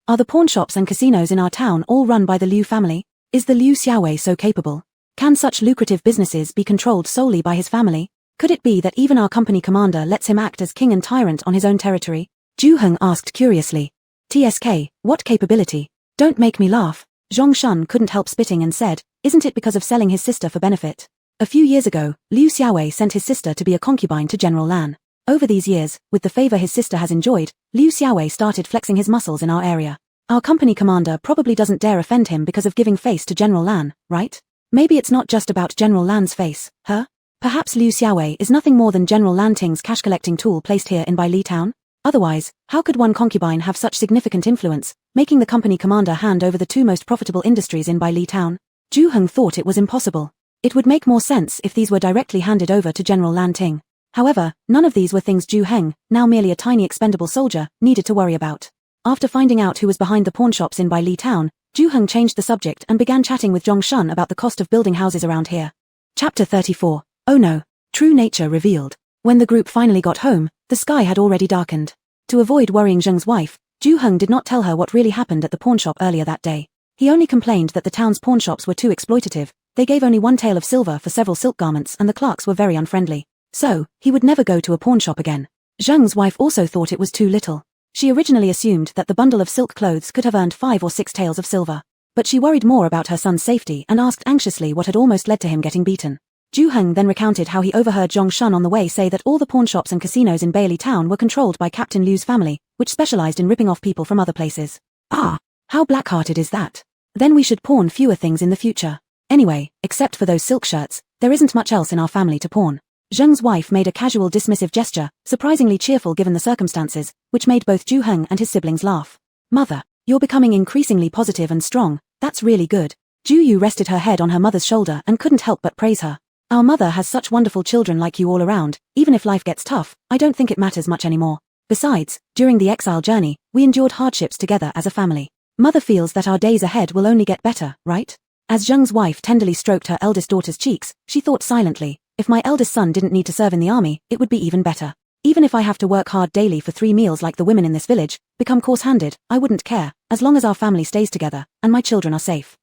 Are the pawn shops and casinos in our town all run by the Liu family? Is the Liu Xiaowei so capable? Can such lucrative businesses be controlled solely by his family? Could it be that even our company commander lets him act as king and tyrant on his own territory? Ju-hung asked curiously. TSK, what capability? Don't make me laugh. Zhong Shun couldn't help spitting and said, isn't it because of selling his sister for benefit? A few years ago, Liu Xiaowei sent his sister to be a concubine to General Lan. Over these years, with the favor his sister has enjoyed, Liu Xiaowei started flexing his muscles in our area. Our company commander probably doesn't dare offend him because of giving face to General Lan, right? Maybe it's not just about General Lan's face, huh? Perhaps Liu Xiaowei is nothing more than General Lan Ting's cash-collecting tool placed here in Bai Li Town? Otherwise, how could one concubine have such significant influence, making the company commander hand over the 2 most profitable industries in Bai Li Town? Ju-hung thought it was impossible. It would make more sense if these were directly handed over to General Lan Ting. However, none of these were things Ju-heng, now merely a tiny expendable soldier, needed to worry about. After finding out who was behind the pawn shops in Bai Li Town, Ju-heng changed the subject and began chatting with Zhong Shun about the cost of building houses around here. Chapter 34. Oh no. True nature revealed. When the group finally got home, the sky had already darkened. To avoid worrying Zheng's wife, Ju-heng did not tell her what really happened at the pawn shop earlier that day. He only complained that the town's pawn shops were too exploitative. They gave only 1 tael of silver for several silk garments and the clerks were very unfriendly. So, he would never go to a pawn shop again. Zheng's wife also thought it was too little. She originally assumed that the bundle of silk clothes could have earned 5 or 6 taels of silver. But she worried more about her son's safety and asked anxiously what had almost led to him getting beaten. Ju-heng then recounted how he overheard Zhong Shun on the way say that all the pawn shops and casinos in Bailey Town were controlled by Captain Liu's family, which specialized in ripping off people from other places. Ah, how black-hearted is that? Then we should pawn fewer things in the future. Anyway, except for those silk shirts, there isn't much else in our family to pawn. Zheng's wife made a casual dismissive gesture, surprisingly cheerful given the circumstances, which made both Ju-heng and his siblings laugh. Mother, you're becoming increasingly positive and strong, that's really good. Ju-yu rested her head on her mother's shoulder and couldn't help but praise her. Our mother has such wonderful children like you all around, even if life gets tough, I don't think it matters much anymore. Besides, during the exile journey, we endured hardships together as a family. Mother feels that our days ahead will only get better, right? As Zheng's wife tenderly stroked her eldest daughter's cheeks, she thought silently, if my eldest son didn't need to serve in the army, it would be even better. Even if I have to work hard daily for 3 meals like the women in this village, become coarse-handed, I wouldn't care, as long as our family stays together, and my children are safe.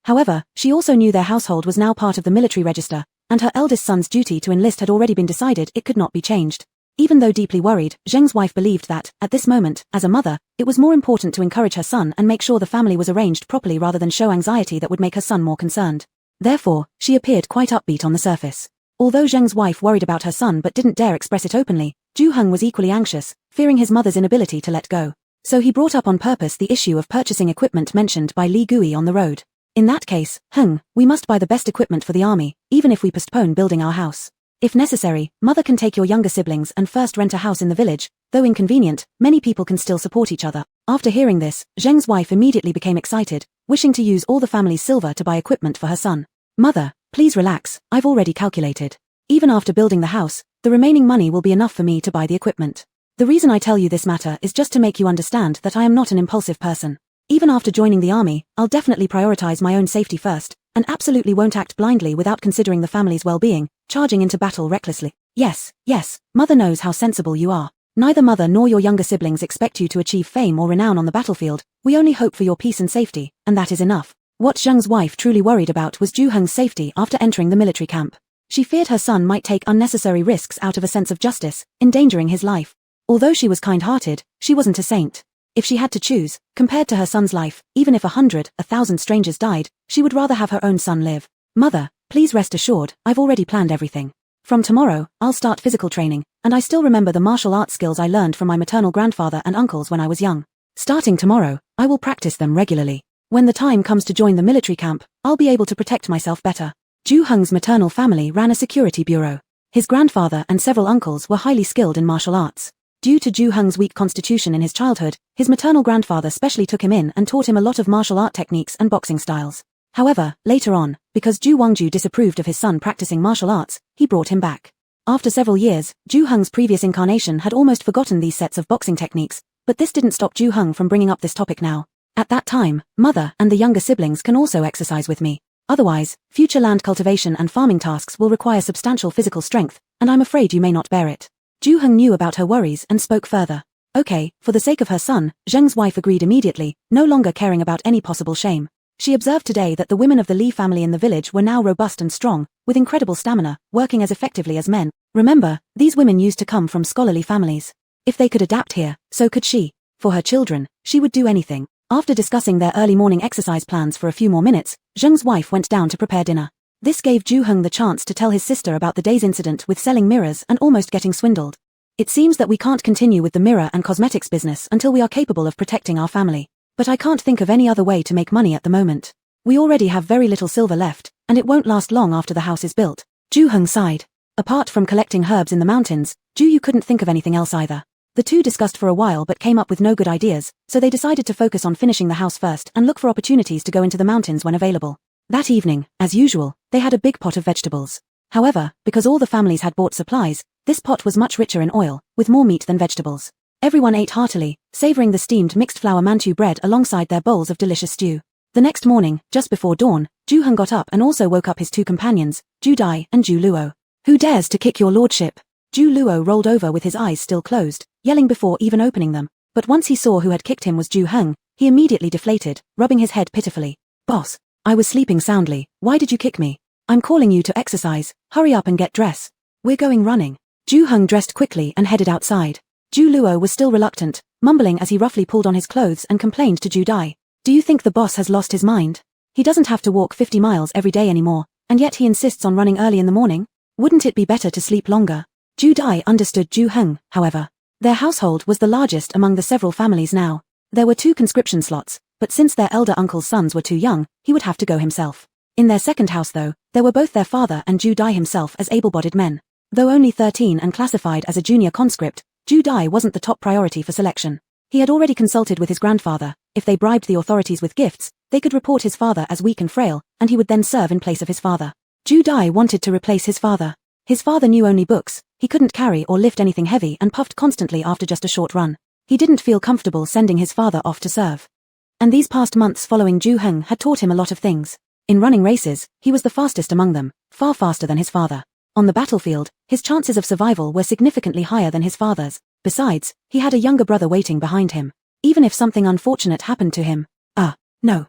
However, she also knew their household was now part of the military register, and her eldest son's duty to enlist had already been decided. It could not be changed. Even though deeply worried, Zheng's wife believed that, at this moment, as a mother, it was more important to encourage her son and make sure the family was arranged properly rather than show anxiety that would make her son more concerned. Therefore, she appeared quite upbeat on the surface. Although Zheng's wife worried about her son but didn't dare express it openly, Zhu Heng was equally anxious, fearing his mother's inability to let go. So he brought up on purpose the issue of purchasing equipment mentioned by Li Gui on the road. In that case, Heng, we must buy the best equipment for the army, even if we postpone building our house. If necessary, mother can take your younger siblings and first rent a house in the village. Though inconvenient, many people can still support each other. After hearing this, Zheng's wife immediately became excited, wishing to use all the family's silver to buy equipment for her son. Mother, please relax, I've already calculated. Even after building the house, the remaining money will be enough for me to buy the equipment. The reason I tell you this matter is just to make you understand that I am not an impulsive person. Even after joining the army, I'll definitely prioritize my own safety first, and absolutely won't act blindly without considering the family's well-being, charging into battle recklessly. Yes, mother knows how sensible you are. Neither mother nor your younger siblings expect you to achieve fame or renown on the battlefield. We only hope for your peace and safety, and that is enough. What Zheng's wife truly worried about was Zhu Heng's safety after entering the military camp. She feared her son might take unnecessary risks out of a sense of justice, endangering his life. Although she was kind-hearted, she wasn't a saint. If she had to choose, compared to her son's life, even if 1,000 strangers died, she would rather have her own son live. Mother, please rest assured, I've already planned everything. From tomorrow, I'll start physical training, and I still remember the martial arts skills I learned from my maternal grandfather and uncles when I was young. Starting tomorrow, I will practice them regularly. When the time comes to join the military camp, I'll be able to protect myself better. Zhu Heng's maternal family ran a security bureau. His grandfather and several uncles were highly skilled in martial arts. Due to Zhu Heng's weak constitution in his childhood, his maternal grandfather specially took him in and taught him a lot of martial art techniques and boxing styles. However, later on, because Zhu Wangju disapproved of his son practicing martial arts, he brought him back. After several years, Zhu Heng's previous incarnation had almost forgotten these sets of boxing techniques, but this didn't stop Zhu Heng from bringing up this topic now. At that time, mother and the younger siblings can also exercise with me. Otherwise, future land cultivation and farming tasks will require substantial physical strength, and I'm afraid you may not bear it. Zhu Heng knew about her worries and spoke further. Okay, for the sake of her son, Zheng's wife agreed immediately, no longer caring about any possible shame. She observed today that the women of the Li family in the village were now robust and strong, with incredible stamina, working as effectively as men. Remember, these women used to come from scholarly families. If they could adapt here, so could she. For her children, she would do anything. After discussing their early morning exercise plans for a few more minutes, Zheng's wife went down to prepare dinner. This gave Zhu Heng the chance to tell his sister about the day's incident with selling mirrors and almost getting swindled. It seems that we can't continue with the mirror and cosmetics business until we are capable of protecting our family. But I can't think of any other way to make money at the moment. We already have very little silver left, and it won't last long after the house is built. Zhu Heng sighed. Apart from collecting herbs in the mountains, Zhu Yu couldn't think of anything else either. The two discussed for a while but came up with no good ideas, so they decided to focus on finishing the house first and look for opportunities to go into the mountains when available. That evening, as usual, they had a big pot of vegetables. However, because all the families had bought supplies, this pot was much richer in oil, with more meat than vegetables. Everyone ate heartily, savoring the steamed mixed flour mantu bread alongside their bowls of delicious stew. The next morning, just before dawn, Zhu Heng got up and also woke up his two companions, Zhu Dai and Zhu Luo. Who dares to kick your lordship? Zhu Luo rolled over with his eyes still closed, yelling before even opening them. But once he saw who had kicked him was Zhu Heng, he immediately deflated, rubbing his head pitifully. Boss, I was sleeping soundly, why did you kick me? I'm calling you to exercise, hurry up and get dressed. We're going running. Zhu Heng dressed quickly and headed outside. Zhu Luo was still reluctant, mumbling as he roughly pulled on his clothes and complained to Zhu Dai. Do you think the boss has lost his mind? He doesn't have to walk 50 miles every day anymore, and yet he insists on running early in the morning? Wouldn't it be better to sleep longer? Zhu Dai understood Zhu Heng, however. Their household was the largest among the several families now. There were 2 conscription slots, but since their elder uncle's sons were too young, he would have to go himself. In their second house though, there were both their father and Zhu Dai himself as able-bodied men. Though only 13 and classified as a junior conscript, Zhu Dai wasn't the top priority for selection. He had already consulted with his grandfather. If they bribed the authorities with gifts, they could report his father as weak and frail, and he would then serve in place of his father. Zhu Dai wanted to replace his father. His father knew only books, he couldn't carry or lift anything heavy and puffed constantly after just a short run. He didn't feel comfortable sending his father off to serve. And these past months following Zhu Heng had taught him a lot of things. In running races, he was the fastest among them, far faster than his father. On the battlefield, his chances of survival were significantly higher than his father's. Besides, he had a younger brother waiting behind him. Even if something unfortunate happened to him. No.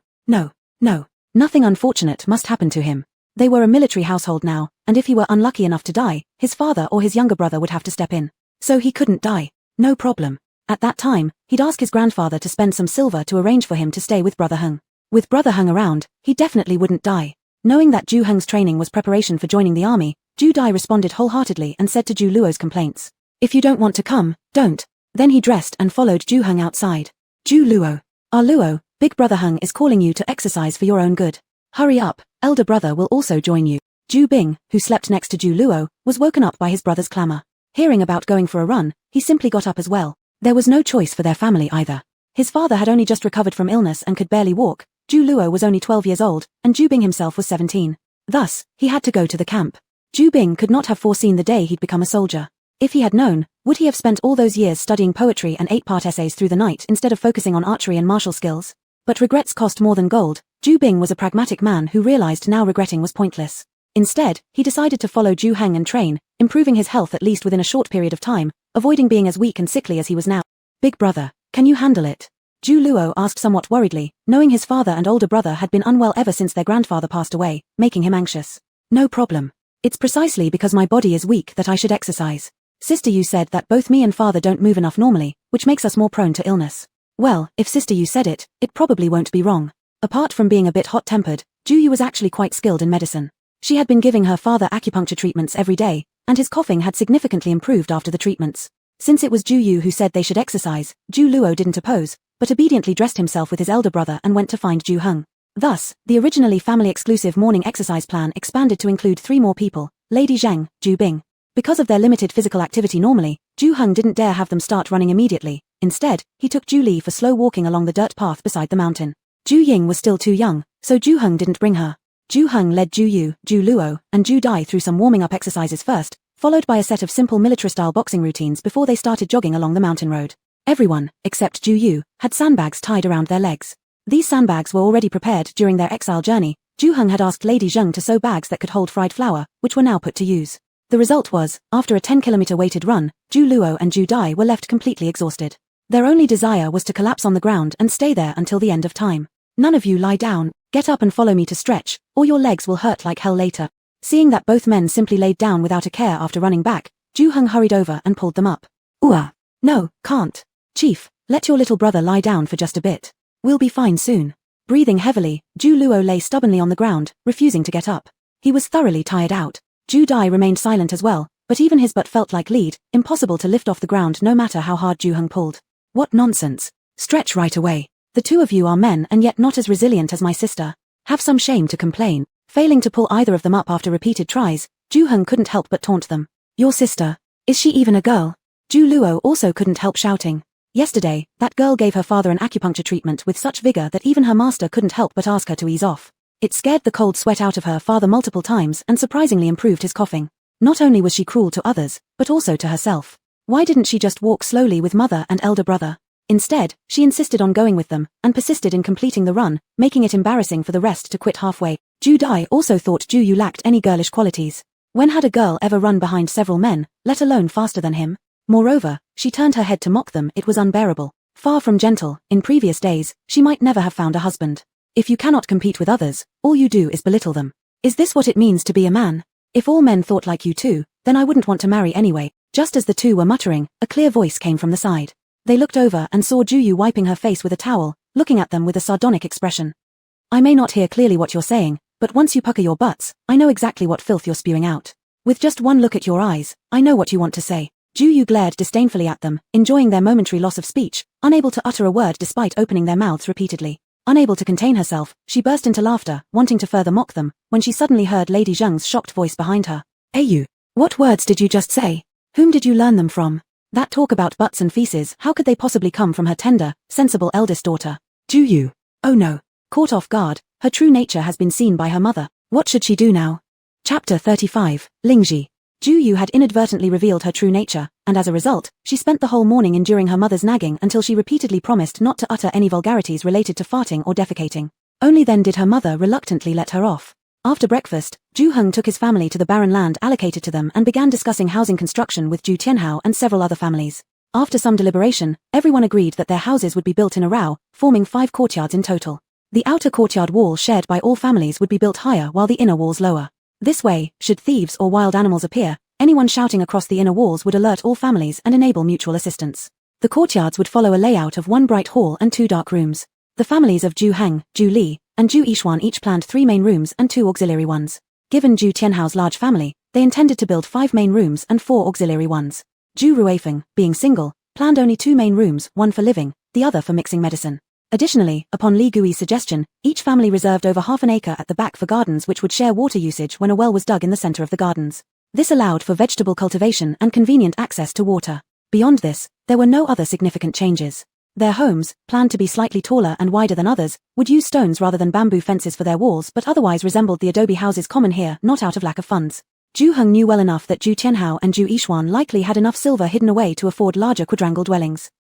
Nothing unfortunate must happen to him. They were a military household now, and if he were unlucky enough to die, his father or his younger brother would have to step in. So he couldn't die. No problem. At that time, he'd ask his grandfather to spend some silver to arrange for him to stay with Brother Hung. With Brother Hung around, he definitely wouldn't die. Knowing that Ju Hung's training was preparation for joining the army, Ju Dai responded wholeheartedly and said to Ju Luo's complaints, "If you don't want to come, don't." Then he dressed and followed Ju Hung outside. Ju Luo. "Ah Luo, Big Brother Hung is calling you to exercise for your own good. Hurry up, elder brother will also join you." Ju Bing, who slept next to Ju Luo, was woken up by his brother's clamor. Hearing about going for a run, he simply got up as well. There was no choice for their family either. His father had only just recovered from illness and could barely walk. Ju Luo was only 12 years old, and Ju Bing himself was 17. Thus, he had to go to the camp. Ju Bing could not have foreseen the day he'd become a soldier. If he had known, would he have spent all those years studying poetry and 8-part essays through the night instead of focusing on archery and martial skills? But regrets cost more than gold. Ju Bing was a pragmatic man who realized now regretting was pointless. Instead, he decided to follow Ju Hang and train, improving his health at least within a short period of time, avoiding being as weak and sickly as he was now. "Big brother, can you handle it?" Ju Luo asked somewhat worriedly, knowing his father and older brother had been unwell ever since their grandfather passed away, making him anxious. "No problem. It's precisely because my body is weak that I should exercise. Sister Yu said that both me and father don't move enough normally, which makes us more prone to illness." Well, if Sister Yu said it, it probably won't be wrong. Apart from being a bit hot-tempered, Ju Yu was actually quite skilled in medicine. She had been giving her father acupuncture treatments every day, and his coughing had significantly improved after the treatments. Since it was Ju Yu who said they should exercise, Ju Luo didn't oppose, but obediently dressed himself with his elder brother and went to find Ju Hung. Thus, the originally family-exclusive morning exercise plan expanded to include 3 more people, Lady Zheng, Ju Bing. Because of their limited physical activity normally, Ju Hung didn't dare have them start running immediately. Instead, he took Ju Li for slow walking along the dirt path beside the mountain. Ju Ying was still too young, so Ju Hung didn't bring her. Ju Hung led Ju Yu, Ju Luo, and Ju Dai through some warming-up exercises first, followed by a set of simple military-style boxing routines before they started jogging along the mountain road. Everyone, except Ju Yu, had sandbags tied around their legs. These sandbags were already prepared during their exile journey. Ju Hung had asked Lady Zheng to sew bags that could hold fried flour, which were now put to use. The result was, after a 10-kilometer weighted run, Ju Luo and Ju Dai were left completely exhausted. Their only desire was to collapse on the ground and stay there until the end of time. "None of you lie down, get up and follow me to stretch, or your legs will hurt like hell later." Seeing that both men simply laid down without a care after running back, Ju Hung hurried over and pulled them up. No, can't. Chief, let your little brother lie down for just a bit. We'll be fine soon." Breathing heavily, Ju Luo lay stubbornly on the ground, refusing to get up. He was thoroughly tired out. Ju Dai remained silent as well, but even his butt felt like lead, impossible to lift off the ground no matter how hard Ju Hung pulled. "What nonsense. Stretch right away. The 2 of you are men and yet not as resilient as my sister. Have some shame to complain." Failing to pull either of them up after repeated tries, Ju Hung couldn't help but taunt them. "Your sister? Is she even a girl?" Ju Luo also couldn't help shouting. Yesterday, that girl gave her father an acupuncture treatment with such vigor that even her master couldn't help but ask her to ease off. It scared the cold sweat out of her father multiple times and surprisingly improved his coughing. Not only was she cruel to others, but also to herself. Why didn't she just walk slowly with mother and elder brother? Instead, she insisted on going with them, and persisted in completing the run, making it embarrassing for the rest to quit halfway. Ju Dai also thought Ju Yu lacked any girlish qualities. When had a girl ever run behind several men, let alone faster than him? Moreover, she turned her head to mock them. It was unbearable. Far from gentle, in previous days, she might never have found a husband. If you cannot compete with others, all you do is belittle them. Is this what it means to be a man? If all men thought like you too, then I wouldn't want to marry anyway. Just as the 2 were muttering, a clear voice came from the side. They looked over and saw Ju Yu wiping her face with a towel, looking at them with a sardonic expression. "I may not hear clearly what you're saying, but once you pucker your butts, I know exactly what filth you're spewing out. With just one look at your eyes, I know what you want to say." Ju Yu glared disdainfully at them, enjoying their momentary loss of speech, unable to utter a word despite opening their mouths repeatedly. Unable to contain herself, she burst into laughter, wanting to further mock them, when she suddenly heard Lady Zheng's shocked voice behind her. "Hey you! What words did you just say? Whom did you learn them from? That talk about butts and feces, how could they possibly come from her tender, sensible eldest daughter? Ju Yu! Oh no!" Caught off guard, her true nature has been seen by her mother. What should she do now? Chapter 35, Lingji. Ju Yu had inadvertently revealed her true nature, and as a result, she spent the whole morning enduring her mother's nagging until she repeatedly promised not to utter any vulgarities related to farting or defecating. Only then did her mother reluctantly let her off. After breakfast, Ju Hung took his family to the barren land allocated to them and began discussing housing construction with Ju Tianhao and several other families. After some deliberation, everyone agreed that their houses would be built in a row, forming 5 courtyards in total. The outer courtyard wall shared by all families would be built higher while the inner walls lower. This way, should thieves or wild animals appear, anyone shouting across the inner walls would alert all families and enable mutual assistance. The courtyards would follow a layout of one bright hall and 2 dark rooms. The families of Ju Heng, Ju Li, and Ju Yishuan each planned 3 main rooms and 2 auxiliary ones. Given Ju Tianhao's large family, they intended to build 5 main rooms and 4 auxiliary ones. Ju Ruifeng, being single, planned only 2 main rooms, one for living, the other for mixing medicine. Additionally, upon Li Gui's suggestion, each family reserved over half an acre at the back for gardens which would share water usage when a well was dug in the center of the gardens. This allowed for vegetable cultivation and convenient access to water. Beyond this, there were no other significant changes. Their homes, planned to be slightly taller and wider than others, would use stones rather than bamboo fences for their walls but otherwise resembled the adobe houses common here, not out of lack of funds. Ju Heng knew well enough that Ju Tianhao and Ju Yishuan likely had enough silver hidden away to afford larger quadrangle dwellings.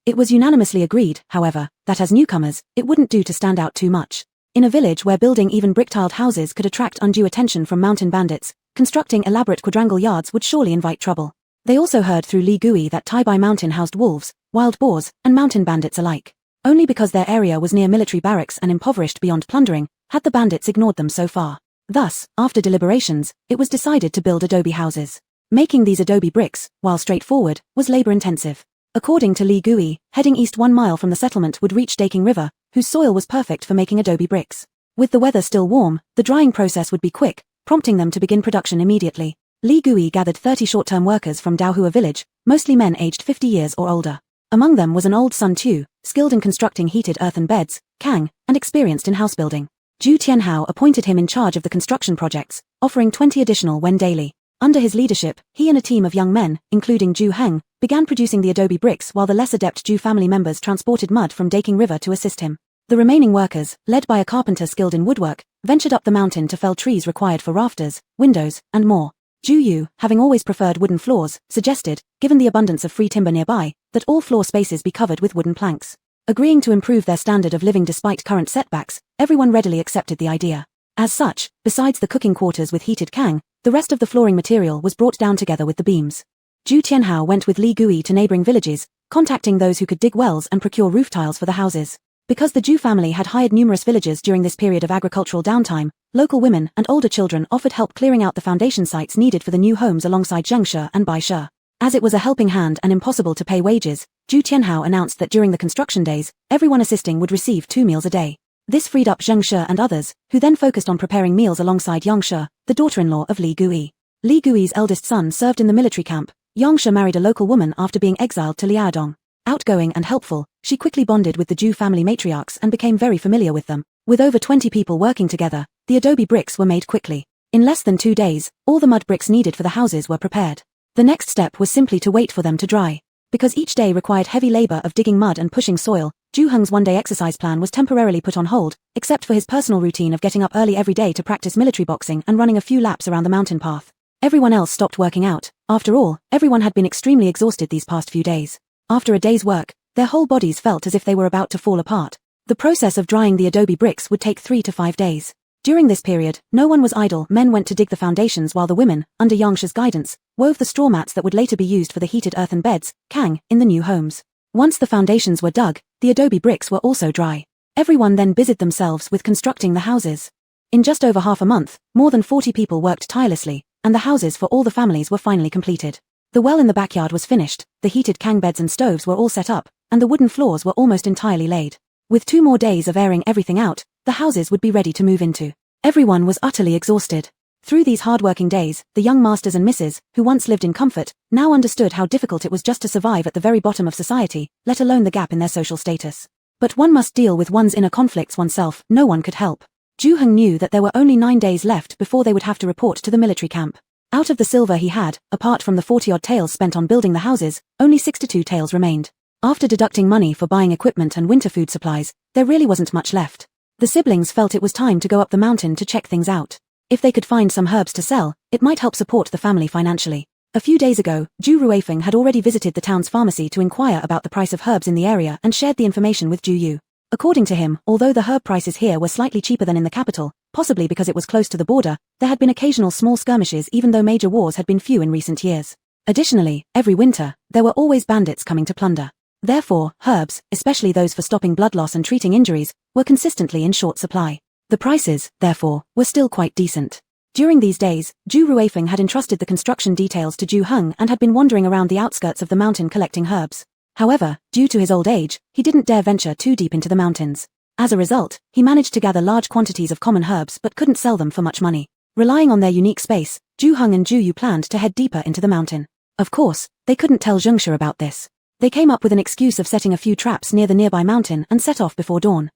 It was unanimously agreed, however, that as newcomers, it wouldn't do to stand out too much. In a village where building even brick-tiled houses could attract undue attention from mountain bandits, constructing elaborate quadrangle yards would surely invite trouble. They also heard through Li Gui that Taibai Mountain housed wolves, wild boars, and mountain bandits alike. Only because their area was near military barracks and impoverished beyond plundering, had the bandits ignored them so far. Thus, after deliberations, it was decided to build adobe houses. Making these adobe bricks, while straightforward, was labor-intensive. According to Li Gui, heading east 1 mile from the settlement would reach Daking River, whose soil was perfect for making adobe bricks. With the weather still warm, the drying process would be quick, prompting them to begin production immediately. Li Gui gathered 30 short-term workers from Daohua village, mostly men aged 50 years or older. Among them was an old Sun Tu, skilled in constructing heated earthen beds, Kang, and experienced in house building. Ju Tianhao appointed him in charge of the construction projects, offering 20 additional wen daily. Under his leadership, he and a team of young men, including Ju Heng, began producing the adobe bricks while the less adept Ju family members transported mud from Daking River to assist him. The remaining workers, led by a carpenter skilled in woodwork, ventured up the mountain to fell trees required for rafters, windows, and more. Ju Yu, having always preferred wooden floors, suggested, given the abundance of free timber nearby, that all floor spaces be covered with wooden planks. Agreeing to improve their standard of living despite current setbacks, everyone readily accepted the idea. As such, besides the cooking quarters with heated Kang, the rest of the flooring material was brought down together with the beams. Ju Tianhao went with Li Gui to neighboring villages, contacting those who could dig wells and procure roof tiles for the houses. Because the Ju family had hired numerous villagers during this period of agricultural downtime, local women and older children offered help clearing out the foundation sites needed for the new homes alongside Zheng She and Bai She. As it was a helping hand and impossible to pay wages, Ju Tianhao announced that during the construction days, everyone assisting would receive 2 meals a day. This freed up Zheng She and others, who then focused on preparing meals alongside Yang She, the daughter-in-law of Li Gui. Li Gui's eldest son served in the military camp. Yang She married a local woman after being exiled to Liaodong. Outgoing and helpful, she quickly bonded with the Ju family matriarchs and became very familiar with them. With over 20 people working together, the adobe bricks were made quickly. In less than 2 days, all the mud bricks needed for the houses were prepared. The next step was simply to wait for them to dry. Because each day required heavy labor of digging mud and pushing soil, Ju Heng's one-day exercise plan was temporarily put on hold, except for his personal routine of getting up early every day to practice military boxing and running a few laps around the mountain path. Everyone else stopped working out. After all, everyone had been extremely exhausted these past few days. After a day's work, their whole bodies felt as if they were about to fall apart. The process of drying the adobe bricks would take 3 to 5 days. During this period, no one was idle. Men went to dig the foundations while the women, under Yang She's guidance, wove the straw mats that would later be used for the heated earthen beds, Kang, in the new homes. Once the foundations were dug, the adobe bricks were also dry. Everyone then busied themselves with constructing the houses. In just over half a month, more than 40 people worked tirelessly, and the houses for all the families were finally completed. The well in the backyard was finished, the heated Kang beds and stoves were all set up, and the wooden floors were almost entirely laid. With 2 more days of airing everything out, the houses would be ready to move into. Everyone was utterly exhausted. Through these hard-working days, the young masters and misses, who once lived in comfort, now understood how difficult it was just to survive at the very bottom of society, let alone the gap in their social status. But one must deal with one's inner conflicts oneself, no one could help. Ju Heng knew that there were only 9 days left before they would have to report to the military camp. Out of the silver he had, apart from the 40-odd taels spent on building the houses, only 62 taels remained. After deducting money for buying equipment and winter food supplies, there really wasn't much left. The siblings felt it was time to go up the mountain to check things out. If they could find some herbs to sell, it might help support the family financially. A few days ago, Ju Ruifeng had already visited the town's pharmacy to inquire about the price of herbs in the area and shared the information with Ju Yu. According to him, although the herb prices here were slightly cheaper than in the capital, possibly because it was close to the border, there had been occasional small skirmishes even though major wars had been few in recent years. Additionally, every winter, there were always bandits coming to plunder. Therefore, herbs, especially those for stopping blood loss and treating injuries, were consistently in short supply. The prices, therefore, were still quite decent. During these days, Zhu Ruifeng had entrusted the construction details to Zhu Heng and had been wandering around the outskirts of the mountain collecting herbs. However, due to his old age, he didn't dare venture too deep into the mountains. As a result, he managed to gather large quantities of common herbs but couldn't sell them for much money. Relying on their unique space, Zhu Heng and Zhu Yu planned to head deeper into the mountain. Of course, they couldn't tell Zhengsha about this. They came up with an excuse of setting a few traps near the nearby mountain and set off before dawn.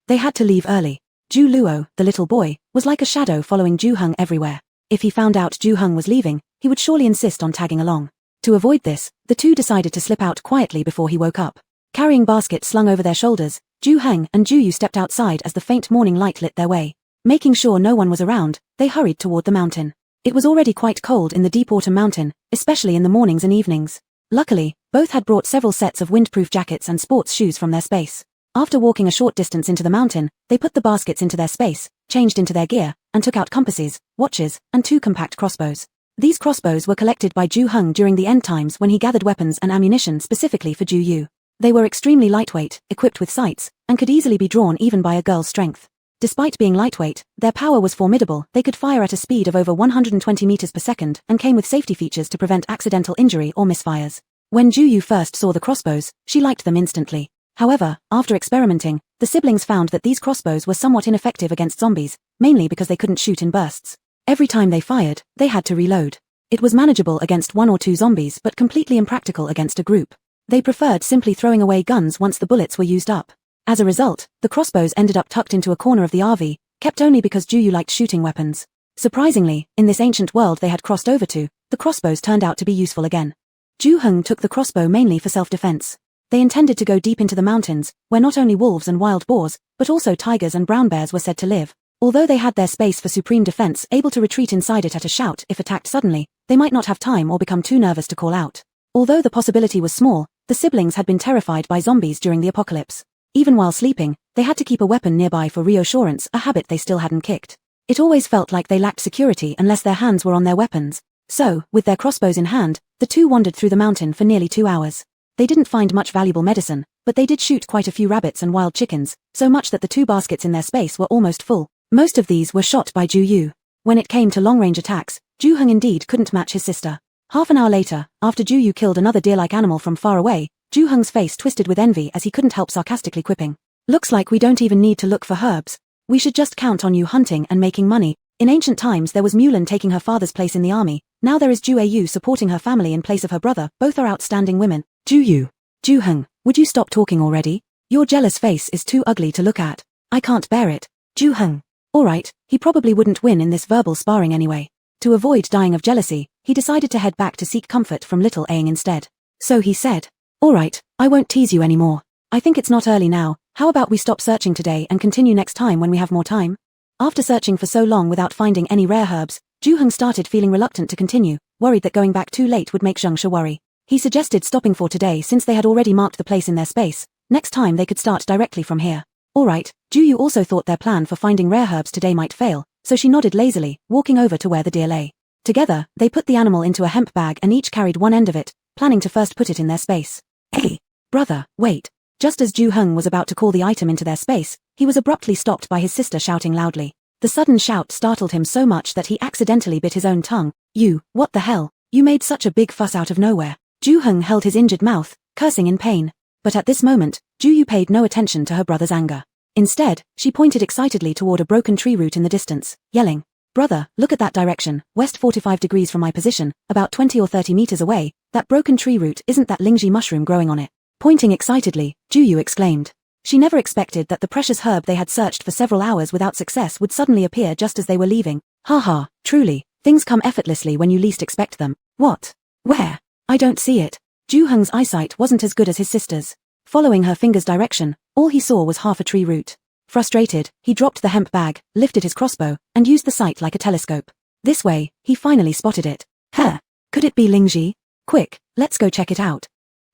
They had to leave early. Zhu Luo, the little boy, was like a shadow following Zhu Heng everywhere. If he found out Zhu Heng was leaving, he would surely insist on tagging along. To avoid this, the two decided to slip out quietly before he woke up. Carrying baskets slung over their shoulders, Zhu Heng and Zhu Yu stepped outside as the faint morning light lit their way. Making sure no one was around, they hurried toward the mountain. It was already quite cold in the deep autumn mountain, especially in the mornings and evenings. Luckily, both had brought several sets of windproof jackets and sports shoes from their space. After walking a short distance into the mountain, they put the baskets into their space, changed into their gear, and took out compasses, watches, and 2 compact crossbows. These crossbows were collected by Zhu Heng during the end times when he gathered weapons and ammunition specifically for Zhu Yu. They were extremely lightweight, equipped with sights, and could easily be drawn even by a girl's strength. Despite being lightweight, their power was formidable. They could fire at a speed of over 120 meters per second and came with safety features to prevent accidental injury or misfires. When Zhu Yu first saw the crossbows, she liked them instantly. However, after experimenting, the siblings found that these crossbows were somewhat ineffective against zombies, mainly because they couldn't shoot in bursts. Every time they fired, they had to reload. It was manageable against 1 or 2 zombies but completely impractical against a group. They preferred simply throwing away guns once the bullets were used up. As a result, the crossbows ended up tucked into a corner of the RV, kept only because Zhu Yu liked shooting weapons. Surprisingly, in this ancient world they had crossed over to, the crossbows turned out to be useful again. Zhu Heng took the crossbow mainly for self-defense. They intended to go deep into the mountains, where not only wolves and wild boars, but also tigers and brown bears were said to live. Although they had their space for supreme defense, able to retreat inside it at a shout if attacked suddenly, they might not have time or become too nervous to call out. Although the possibility was small, the siblings had been terrified by zombies during the apocalypse. Even while sleeping, they had to keep a weapon nearby for reassurance, a habit they still hadn't kicked. It always felt like they lacked security unless their hands were on their weapons. So, with their crossbows in hand, the two wandered through the mountain for nearly 2 hours. They didn't find much valuable medicine, but they did shoot quite a few rabbits and wild chickens, so much that the 2 baskets in their space were almost full. Most of these were shot by Zhu Yu. When it came to long-range attacks, Zhu Heng indeed couldn't match his sister. Half an hour later, after Zhu Yu killed another deer-like animal from far away, Zhu Heng's face twisted with envy as he couldn't help sarcastically quipping. "Looks like we don't even need to look for herbs. We should just count on you hunting and making money." In ancient times there was Mulan taking her father's place in the army, now there is Zhu Yu supporting her family in place of her brother, both are outstanding women. Zhu Heng, would you stop talking already? Your jealous face is too ugly to look at. I can't bear it. Zhu Heng. Alright, he probably wouldn't win in this verbal sparring anyway. To avoid dying of jealousy, he decided to head back to seek comfort from little Aang instead. So he said, "Alright, I won't tease you anymore. I think it's not early now, how about we stop searching today and continue next time when we have more time?" After searching for so long without finding any rare herbs, Zhu Heng started feeling reluctant to continue, worried that going back too late would make Zhengsha worry. He suggested stopping for today since they had already marked the place in their space. Next time they could start directly from here. Alright, Zhu Yu also thought their plan for finding rare herbs today might fail, so she nodded lazily, walking over to where the deer lay. Together, they put the animal into a hemp bag and each carried one end of it, planning to first put it in their space. "Hey, brother, wait." Just as Zhu Heng was about to call the item into their space, he was abruptly stopped by his sister shouting loudly. The sudden shout startled him so much that he accidentally bit his own tongue. "You, what the hell? You made such a big fuss out of nowhere." Zhu Heng held his injured mouth, cursing in pain. But at this moment, Zhu Yu paid no attention to her brother's anger. Instead, she pointed excitedly toward a broken tree root in the distance, yelling, "Brother, look at that direction, west 45 degrees from my position, about 20 or 30 meters away. That broken tree root isn't that Lingji mushroom growing on it?" Pointing excitedly, Zhu Yu exclaimed. She never expected that the precious herb they had searched for several hours without success would suddenly appear just as they were leaving. Haha, truly, things come effortlessly when you least expect them. What? Where? I don't see it. Zhu Heng's eyesight wasn't as good as his sister's. Following her finger's direction, all he saw was half a tree root. Frustrated, he dropped the hemp bag, lifted his crossbow, and used the sight like a telescope. This way, he finally spotted it. Could it be Lingji? Quick, let's go check it out.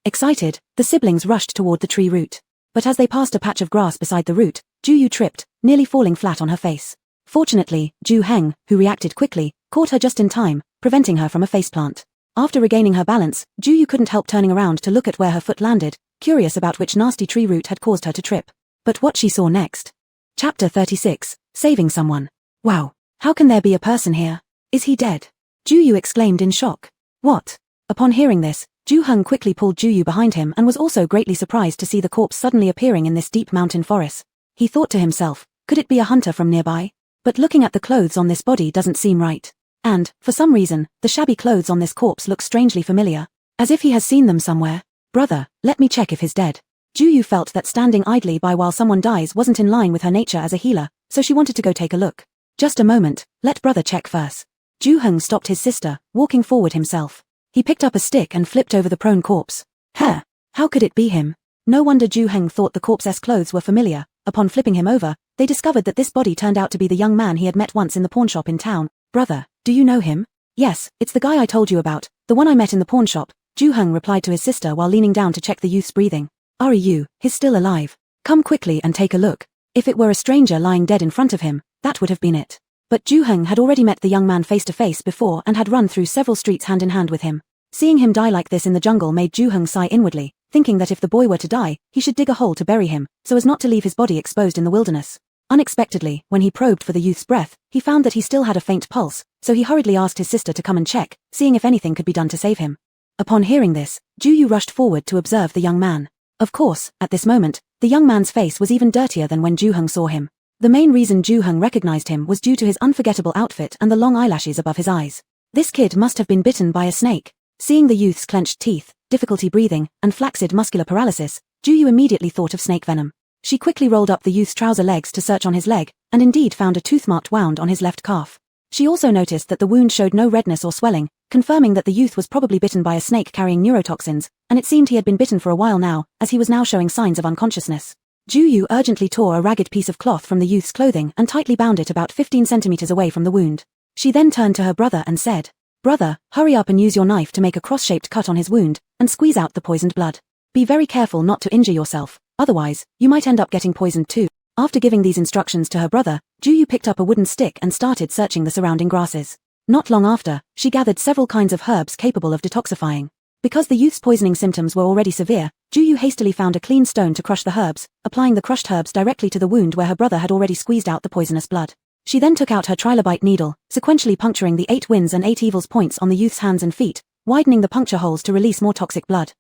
Excited, the siblings rushed toward the tree root. But as they passed a patch of grass beside the root, Zhu Yu tripped, nearly falling flat on her face. Fortunately, Zhu Heng, who reacted quickly, caught her just in time, preventing her from a faceplant. After regaining her balance, Zhu Yu couldn't help turning around to look at where her foot landed, curious about which nasty tree root had caused her to trip. But what she saw next. Chapter 36, Saving Someone. Wow, how can there be a person here? Is he dead? Ju-yu exclaimed in shock. What? Upon hearing this, Ju-hung quickly pulled Ju-yu behind him and was also greatly surprised to see the corpse suddenly appearing in this deep mountain forest. He thought to himself, could it be a hunter from nearby? But looking at the clothes on this body doesn't seem right. And, for some reason, the shabby clothes on this corpse look strangely familiar. As if he has seen them somewhere. Brother, let me check if he's dead. Ju-yu felt that standing idly by while someone dies wasn't in line with her nature as a healer, so she wanted to go take a look. Just a moment, let brother check first. Ju-hung stopped his sister, walking forward himself. He picked up a stick and flipped over the prone corpse. How could it be him? No wonder Ju-hung thought the corpse's clothes were familiar. Upon flipping him over, they discovered that this body turned out to be the young man he had met once in the pawnshop in town. Brother, do you know him? Yes, it's the guy I told you about, the one I met in the pawnshop, Ju-hung replied to his sister while leaning down to check the youth's breathing. He's still alive. Come quickly and take a look. If it were a stranger lying dead in front of him, that would have been it. But Ju-hung had already met the young man face to face before and had run through several streets hand in hand with him. Seeing him die like this in the jungle made Ju-hung sigh inwardly, thinking that if the boy were to die, he should dig a hole to bury him, so as not to leave his body exposed in the wilderness. Unexpectedly, when he probed for the youth's breath, he found that he still had a faint pulse, so he hurriedly asked his sister to come and check, seeing if anything could be done to save him. Upon hearing this, Ju-yu rushed forward to observe the young man. Of course, at this moment, the young man's face was even dirtier than when Ju-hung saw him. The main reason Ju-hung recognized him was due to his unforgettable outfit and the long eyelashes above his eyes. This kid must have been bitten by a snake. Seeing the youth's clenched teeth, difficulty breathing, and flaccid muscular paralysis, Ju-yu immediately thought of snake venom. She quickly rolled up the youth's trouser legs to search on his leg, and indeed found a tooth-marked wound on his left calf. She also noticed that the wound showed no redness or swelling, confirming that the youth was probably bitten by a snake carrying neurotoxins, and it seemed he had been bitten for a while now, as he was now showing signs of unconsciousness. Ju-yu urgently tore a ragged piece of cloth from the youth's clothing and tightly bound it about 15 centimeters away from the wound. She then turned to her brother and said, "Brother, hurry up and use your knife to make a cross-shaped cut on his wound, and squeeze out the poisoned blood. Be very careful not to injure yourself, otherwise, you might end up getting poisoned too." After giving these instructions to her brother, Ju-yu picked up a wooden stick and started searching the surrounding grasses. Not long after, she gathered several kinds of herbs capable of detoxifying. Because the youth's poisoning symptoms were already severe, Ju-yu hastily found a clean stone to crush the herbs, applying the crushed herbs directly to the wound where her brother had already squeezed out the poisonous blood. She then took out her trilobite needle, sequentially puncturing the 8 winds and 8 evils points on the youth's hands and feet, widening the puncture holes to release more toxic blood.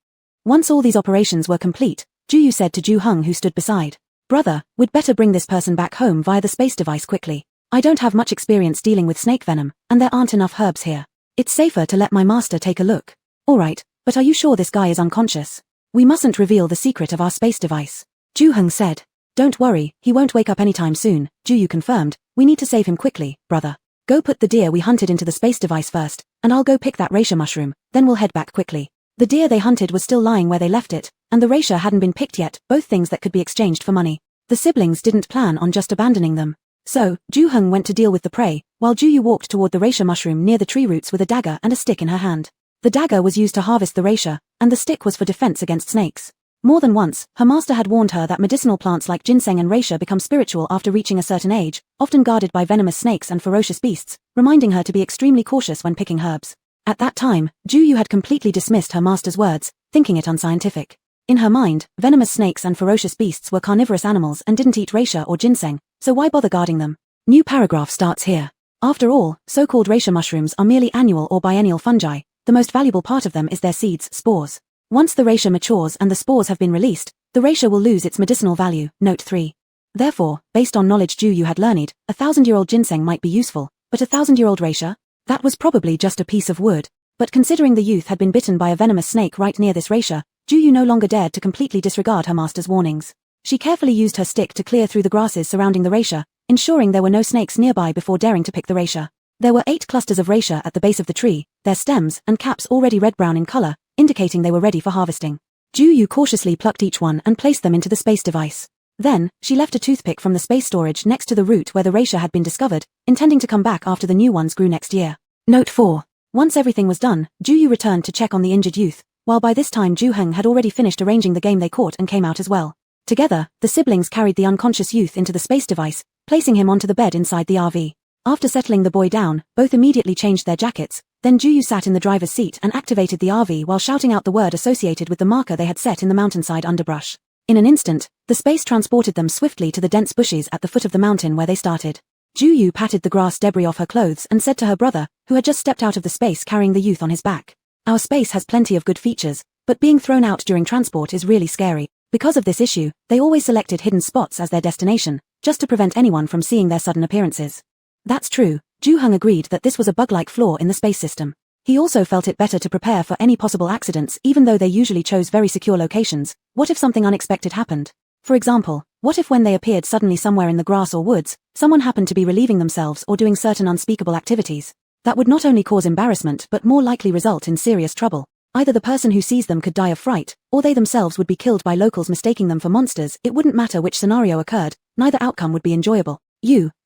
Once all these operations were complete, Ju-yu said to Ju-hung, who stood beside, "Brother, we'd better bring this person back home via the space device quickly. I don't have much experience dealing with snake venom, and there aren't enough herbs here. It's safer to let my master take a look." "Alright, but are you sure this guy is unconscious? We mustn't reveal the secret of our space device," Ju-hung said. "Don't worry, he won't wake up anytime soon," Ju-yu confirmed. "We need to save him quickly, brother. Go put the deer we hunted into the space device first, and I'll go pick that reishi mushroom, then we'll head back quickly." The deer they hunted was still lying where they left it, and the reishi hadn't been picked yet, both things that could be exchanged for money. The siblings didn't plan on just abandoning them. So, Ju-hung went to deal with the prey, while Ju-yu walked toward the reishi mushroom near the tree roots with a dagger and a stick in her hand. The dagger was used to harvest the reishi, and the stick was for defense against snakes. More than once, her master had warned her that medicinal plants like ginseng and reishi become spiritual after reaching a certain age, often guarded by venomous snakes and ferocious beasts, reminding her to be extremely cautious when picking herbs. At that time, Ju-yu had completely dismissed her master's words, thinking it unscientific. In her mind, venomous snakes and ferocious beasts were carnivorous animals and didn't eat reishi or ginseng, so why bother guarding them? New paragraph starts here. After all, so-called reishi mushrooms are merely annual or biennial fungi. The most valuable part of them is their seeds, spores. Once the reishi matures and the spores have been released, the reishi will lose its medicinal value. Note 3. Therefore, based on knowledge Ju-yu had learned, a 1,000-year-old ginseng might be useful, but a 1,000-year-old reishi? That was probably just a piece of wood. But considering the youth had been bitten by a venomous snake right near this reishi, Ju-yu no longer dared to completely disregard her master's warnings. She carefully used her stick to clear through the grasses surrounding the reishi, ensuring there were no snakes nearby before daring to pick the reishi. There were 8 clusters of reishi at the base of the tree, their stems and caps already red-brown in color, indicating they were ready for harvesting. Ju-yu cautiously plucked each one and placed them into the space device. Then, she left a toothpick from the space storage next to the root where the reishi had been discovered, intending to come back after the new ones grew next year. Note 4. Once everything was done, Ju-yu returned to check on the injured youth, while by this time Ju-hung had already finished arranging the game they caught and came out as well. Together, the siblings carried the unconscious youth into the space device, placing him onto the bed inside the RV. After settling the boy down, both immediately changed their jackets, Then Juyu sat in the driver's seat and activated the RV while shouting out the word associated with the marker they had set in the mountainside underbrush. In an instant, the space transported them swiftly to the dense bushes at the foot of the mountain where they started. Juyu patted the grass debris off her clothes and said to her brother, who had just stepped out of the space carrying the youth on his back, "Our space has plenty of good features, but being thrown out during transport is really scary." Because of this issue, they always selected hidden spots as their destination, just to prevent anyone from seeing their sudden appearances. That's true. Ju-hung agreed that this was a bug-like flaw in the space system. He also felt it better to prepare for any possible accidents even though they usually chose very secure locations. What if something unexpected happened? For example, what if when they appeared suddenly somewhere in the grass or woods, someone happened to be relieving themselves or doing certain unspeakable activities? That would not only cause embarrassment but more likely result in serious trouble. Either the person who sees them could die of fright, or they themselves would be killed by locals mistaking them for monsters. It wouldn't matter which scenario occurred, neither outcome would be enjoyable.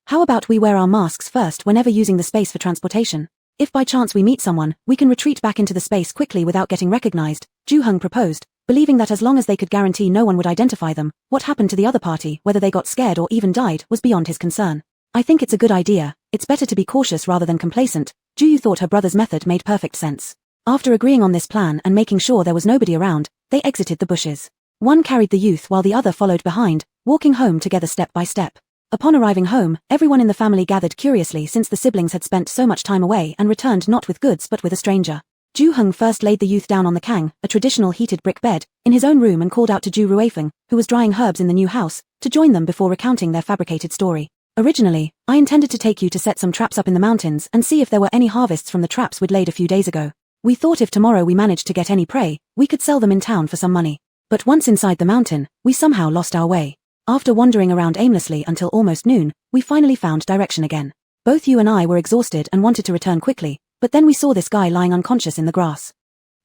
How about we wear our masks first whenever using the space for transportation? If by chance we meet someone, we can retreat back into the space quickly without getting recognized, Ju-hung proposed, believing that as long as they could guarantee no one would identify them, what happened to the other party, whether they got scared or even died, was beyond his concern. "I think it's a good idea. It's better to be cautious rather than complacent." Juyu thought her brother's method made perfect sense. After agreeing on this plan and making sure there was nobody around, they exited the bushes. One carried the youth while the other followed behind, walking home together step by step. Upon arriving home, everyone in the family gathered curiously since the siblings had spent so much time away and returned not with goods but with a stranger. Ju-hung first laid the youth down on the kang, a traditional heated brick bed, in his own room and called out to Ju Ruefeng, who was drying herbs in the new house, to join them before recounting their fabricated story. "Originally, I intended to take you to set some traps up in the mountains and see if there were any harvests from the traps we'd laid a few days ago. We thought if tomorrow we managed to get any prey, we could sell them in town for some money. But once inside the mountain, we somehow lost our way. After wandering around aimlessly until almost noon, we finally found direction again. Both you and I were exhausted and wanted to return quickly, but then we saw this guy lying unconscious in the grass."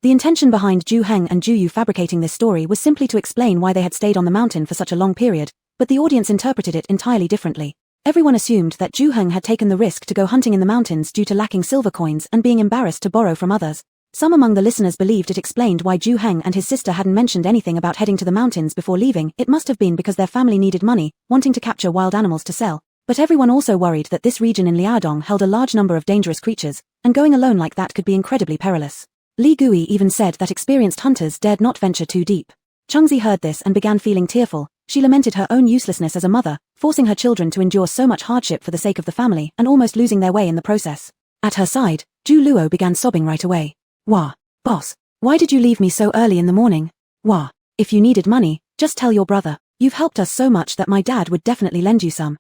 The intention behind Ju-heng and Juyu fabricating this story was simply to explain why they had stayed on the mountain for such a long period, but the audience interpreted it entirely differently. Everyone assumed that Ju-heng had taken the risk to go hunting in the mountains due to lacking silver coins and being embarrassed to borrow from others. Some among the listeners believed it explained why Ju-heng and his sister hadn't mentioned anything about heading to the mountains before leaving. It must have been because their family needed money, wanting to capture wild animals to sell. But everyone also worried that this region in Liaodong held a large number of dangerous creatures, and going alone like that could be incredibly perilous. Li Gui even said that experienced hunters dared not venture too deep. Changzi heard this and began feeling tearful. She lamented her own uselessness as a mother, forcing her children to endure so much hardship for the sake of the family and almost losing their way in the process. At her side, Ju Luo began sobbing right away. "Wah, boss, why did you leave me so early in the morning? Wah, if you needed money, just tell your brother. You've helped us so much that my dad would definitely lend you some."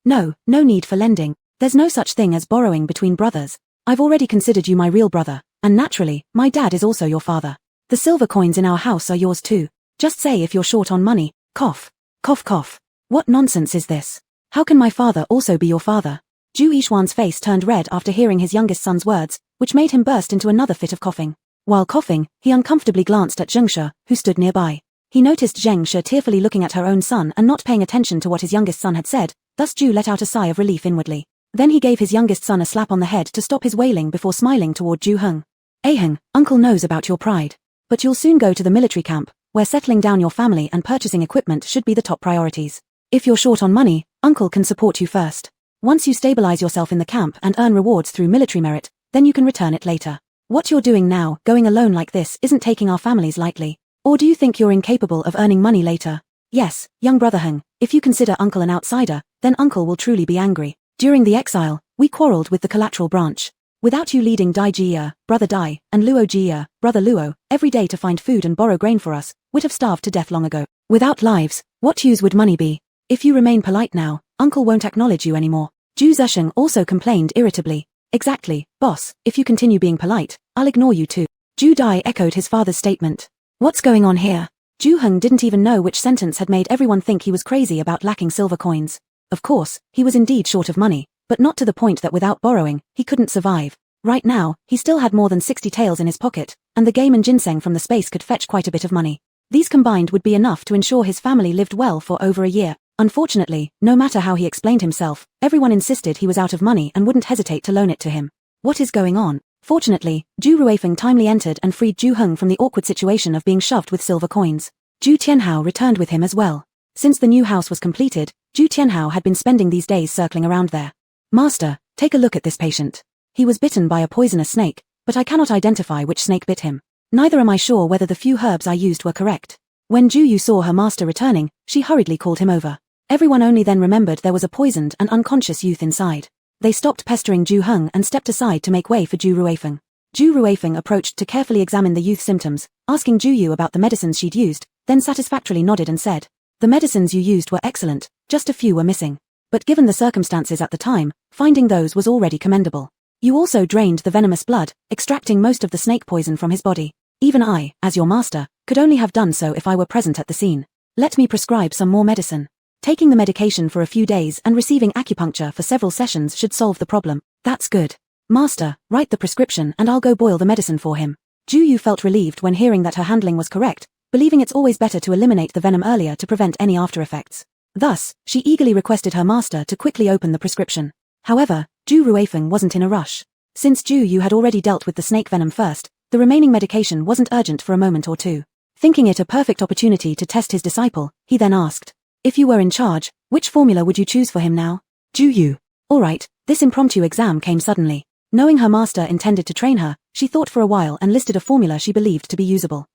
No need for lending. There's no such thing as borrowing between brothers. I've already considered you my real brother, and naturally, my dad is also your father. The silver coins in our house are yours too. Just say if you're short on money." Cough. Cough cough. What nonsense is this? How can my father also be your father? Ju Yishuan's face turned red after hearing his youngest son's words, which made him burst into another fit of coughing. While coughing, he uncomfortably glanced at Zheng She, who stood nearby. He noticed Zheng She tearfully looking at her own son and not paying attention to what his youngest son had said, thus Ju let out a sigh of relief inwardly. Then he gave his youngest son a slap on the head to stop his wailing before smiling toward Ju-hung. "Aheng, uncle knows about your pride. But you'll soon go to the military camp, where settling down your family and purchasing equipment should be the top priorities. If you're short on money, uncle can support you first. Once you stabilize yourself in the camp and earn rewards through military merit, then you can return it later. What you're doing now, going alone like this, isn't taking our families lightly. Or do you think you're incapable of earning money later? Yes, young brother Heng, if you consider uncle an outsider, then uncle will truly be angry. During the exile, we quarreled with the collateral branch. Without you leading Dai Jia, brother Dai, and Luo Jia, brother Luo, every day to find food and borrow grain for us, would have starved to death long ago. Without lives, what use would money be? If you remain polite now, uncle won't acknowledge you anymore." Ju Zesheng also complained irritably. "Exactly, boss, if you continue being polite, I'll ignore you too." Ju Dai echoed his father's statement. What's going on here? Ju Heng didn't even know which sentence had made everyone think he was crazy about lacking silver coins. Of course, he was indeed short of money, but not to the point that without borrowing, he couldn't survive. Right now, he still had more than 60 taels in his pocket, and the game and ginseng from the space could fetch quite a bit of money. These combined would be enough to ensure his family lived well for over a year. Unfortunately, no matter how he explained himself, everyone insisted he was out of money and wouldn't hesitate to loan it to him. What is going on? Fortunately, Ju Ruefeng timely entered and freed Ju Heng from the awkward situation of being shoved with silver coins. Ju Tianhao returned with him as well. Since the new house was completed, Ju Tianhao had been spending these days circling around there. "Master, take a look at this patient. He was bitten by a poisonous snake, but I cannot identify which snake bit him. Neither am I sure whether the few herbs I used were correct. When Juyu saw her master returning, she hurriedly called him over. Everyone only then remembered there was a poisoned and unconscious youth inside. They stopped pestering Ju Heng and stepped aside to make way for Ju Ruifeng. Ju Ruifeng approached to carefully examine the youth's symptoms, asking Juyu about the medicines she'd used, then satisfactorily nodded and said, "The medicines you used were excellent, just a few were missing. But given the circumstances at the time, finding those was already commendable. You also drained the venomous blood, extracting most of the snake poison from his body. Even I, as your master, could only have done so if I were present at the scene. Let me prescribe some more medicine. Taking the medication for a few days and receiving acupuncture for several sessions should solve the problem." "That's good. Master, write the prescription and I'll go boil the medicine for him." Juyu felt relieved when hearing that her handling was correct, believing it's always better to eliminate the venom earlier to prevent any after effects. Thus, she eagerly requested her master to quickly open the prescription. However, Ju Ruifeng wasn't in a rush. Since Juyu had already dealt with the snake venom first, the remaining medication wasn't urgent for a moment or two. Thinking it a perfect opportunity to test his disciple, he then asked, "If you were in charge, which formula would you choose for him now?" "Juyu." "All right." This impromptu exam came suddenly. Knowing her master intended to train her, she thought for a while and listed a formula she believed to be usable.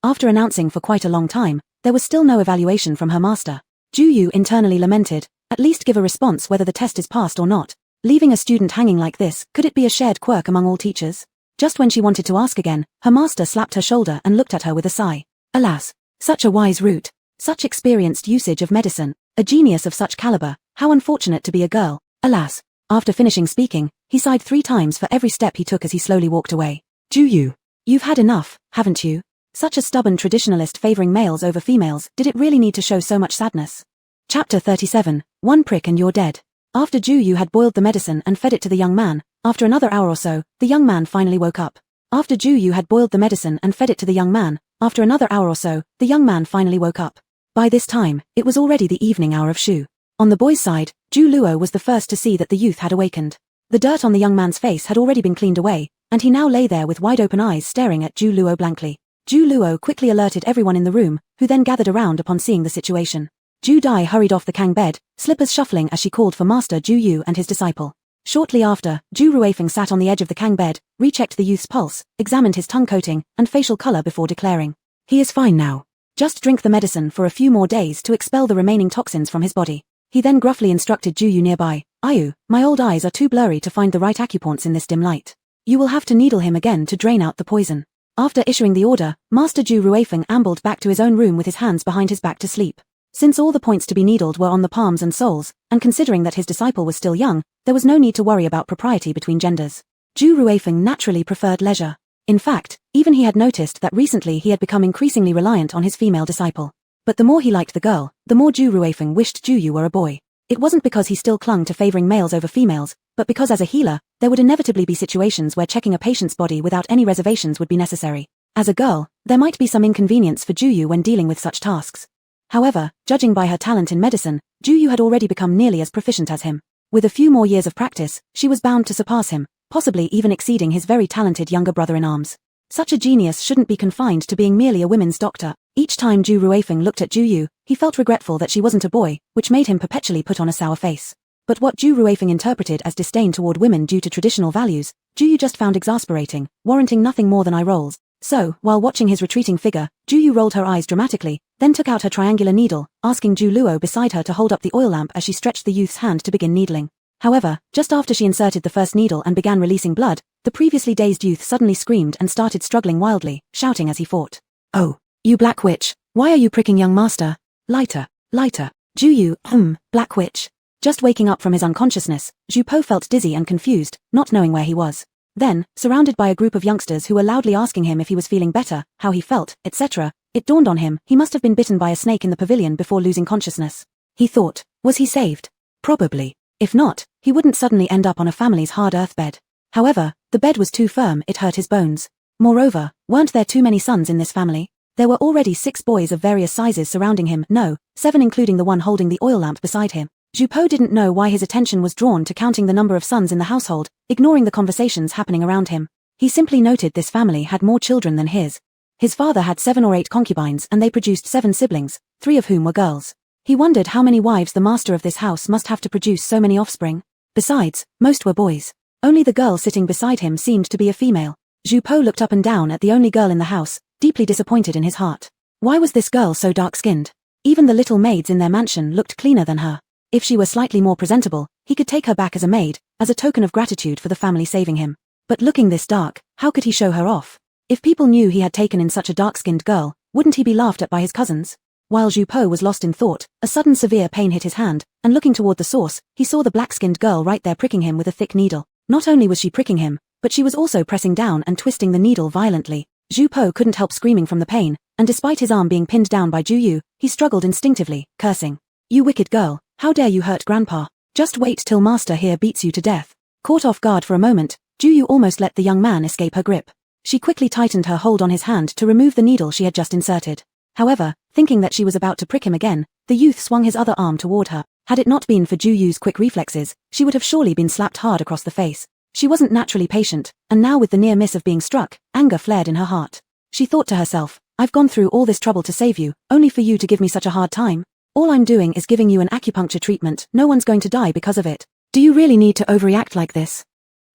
After announcing for quite a long time, there was still no evaluation from her master. Juyu internally lamented, "At least give a response whether the test is passed or not. Leaving a student hanging like this, could it be a shared quirk among all teachers?" Just when she wanted to ask again, her master slapped her shoulder and looked at her with a sigh. Alas, such a wise route, such experienced usage of medicine, a genius of such caliber, how unfortunate to be a girl, alas. After finishing speaking, he sighed 3 times for every step he took as he slowly walked away. "Juyu, you've had enough, haven't you? Such a stubborn traditionalist favoring males over females, did it really need to show so much sadness?" Chapter 37, One prick and you're dead. After Juyu had boiled the medicine and fed it to the young man, after another hour or so, the young man finally woke up. After Juyu had boiled the medicine and fed it to the young man, after another hour or so, the young man finally woke up. By this time, it was already the evening hour of Shu. On the boy's side, Ju Luo was the first to see that the youth had awakened. The dirt on the young man's face had already been cleaned away, and he now lay there with wide-open eyes staring at Ju Luo blankly. Ju Luo quickly alerted everyone in the room, who then gathered around upon seeing the situation. Ju Dai hurried off the Kang bed, slippers shuffling as she called for Master Ju Yu and his disciple. Shortly after, Ju Ruifeng sat on the edge of the Kang bed, rechecked the youth's pulse, examined his tongue coating and facial color before declaring, "He is fine now. Just drink the medicine for a few more days to expel the remaining toxins from his body." He then gruffly instructed Juyu nearby, "Ayu, my old eyes are too blurry to find the right acupoints in this dim light. You will have to needle him again to drain out the poison." After issuing the order, Master Ju Ruifeng ambled back to his own room with his hands behind his back to sleep. Since all the points to be needled were on the palms and soles, and considering that his disciple was still young, there was no need to worry about propriety between genders. Ju Ruifeng naturally preferred leisure. In fact, even he had noticed that recently he had become increasingly reliant on his female disciple. But the more he liked the girl, the more Ju Ruifeng wished Juyu were a boy. It wasn't because he still clung to favoring males over females, but because as a healer, there would inevitably be situations where checking a patient's body without any reservations would be necessary. As a girl, there might be some inconvenience for Juyu when dealing with such tasks. However, judging by her talent in medicine, Juyu had already become nearly as proficient as him. With a few more years of practice, she was bound to surpass him, possibly even exceeding his very talented younger brother-in-arms. Such a genius shouldn't be confined to being merely a women's doctor. Each time Ju Ruifeng looked at Juyu, he felt regretful that she wasn't a boy, which made him perpetually put on a sour face. But what Ju Ruifeng interpreted as disdain toward women due to traditional values, Juyu just found exasperating, warranting nothing more than eye rolls. So, while watching his retreating figure, Juyu rolled her eyes dramatically, then took out her triangular needle, asking Ju Luo beside her to hold up the oil lamp as she stretched the youth's hand to begin needling. However, just after she inserted the first needle and began releasing blood, the previously dazed youth suddenly screamed and started struggling wildly, shouting as he fought. "Oh, you black witch, why are you pricking young master? Lighter, lighter." Juyu, black witch. Just waking up from his unconsciousness, Zhu Po felt dizzy and confused, not knowing where he was. Then, surrounded by a group of youngsters who were loudly asking him if he was feeling better, how he felt, etc., it dawned on him he must have been bitten by a snake in the pavilion before losing consciousness. He thought, was he saved? Probably. If not, he wouldn't suddenly end up on a family's hard earth bed. However, the bed was too firm, it hurt his bones. Moreover, weren't there too many sons in this family? There were already 6 boys of various sizes surrounding him, no, 7 including the one holding the oil lamp beside him. Zhu Po didn't know why his attention was drawn to counting the number of sons in the household, ignoring the conversations happening around him. He simply noted this family had more children than his. His father had 7 or 8 concubines and they produced 7 siblings, 3 of whom were girls. He wondered how many wives the master of this house must have to produce so many offspring. Besides, most were boys. Only the girl sitting beside him seemed to be a female. Zhu Po looked up and down at the only girl in the house, deeply disappointed in his heart. Why was this girl so dark-skinned? Even the little maids in their mansion looked cleaner than her. If she were slightly more presentable, he could take her back as a maid, as a token of gratitude for the family saving him. But looking this dark, how could he show her off? If people knew he had taken in such a dark-skinned girl, wouldn't he be laughed at by his cousins? While Zhu Po was lost in thought, a sudden severe pain hit his hand, and looking toward the source, he saw the black-skinned girl right there pricking him with a thick needle. Not only was she pricking him, but she was also pressing down and twisting the needle violently. Zhu Po couldn't help screaming from the pain, and despite his arm being pinned down by Ju Yu, he struggled instinctively, cursing. "You wicked girl, how dare you hurt Grandpa? Just wait till Master here beats you to death." Caught off guard for a moment, Ju Yu almost let the young man escape her grip. She quickly tightened her hold on his hand to remove the needle she had just inserted. However, thinking that she was about to prick him again, the youth swung his other arm toward her. Had it not been for Ju Yu's quick reflexes, she would have surely been slapped hard across the face. She wasn't naturally patient, and now with the near miss of being struck, anger flared in her heart. She thought to herself, "I've gone through all this trouble to save you, only for you to give me such a hard time. All I'm doing is giving you an acupuncture treatment, no one's going to die because of it. Do you really need to overreact like this?"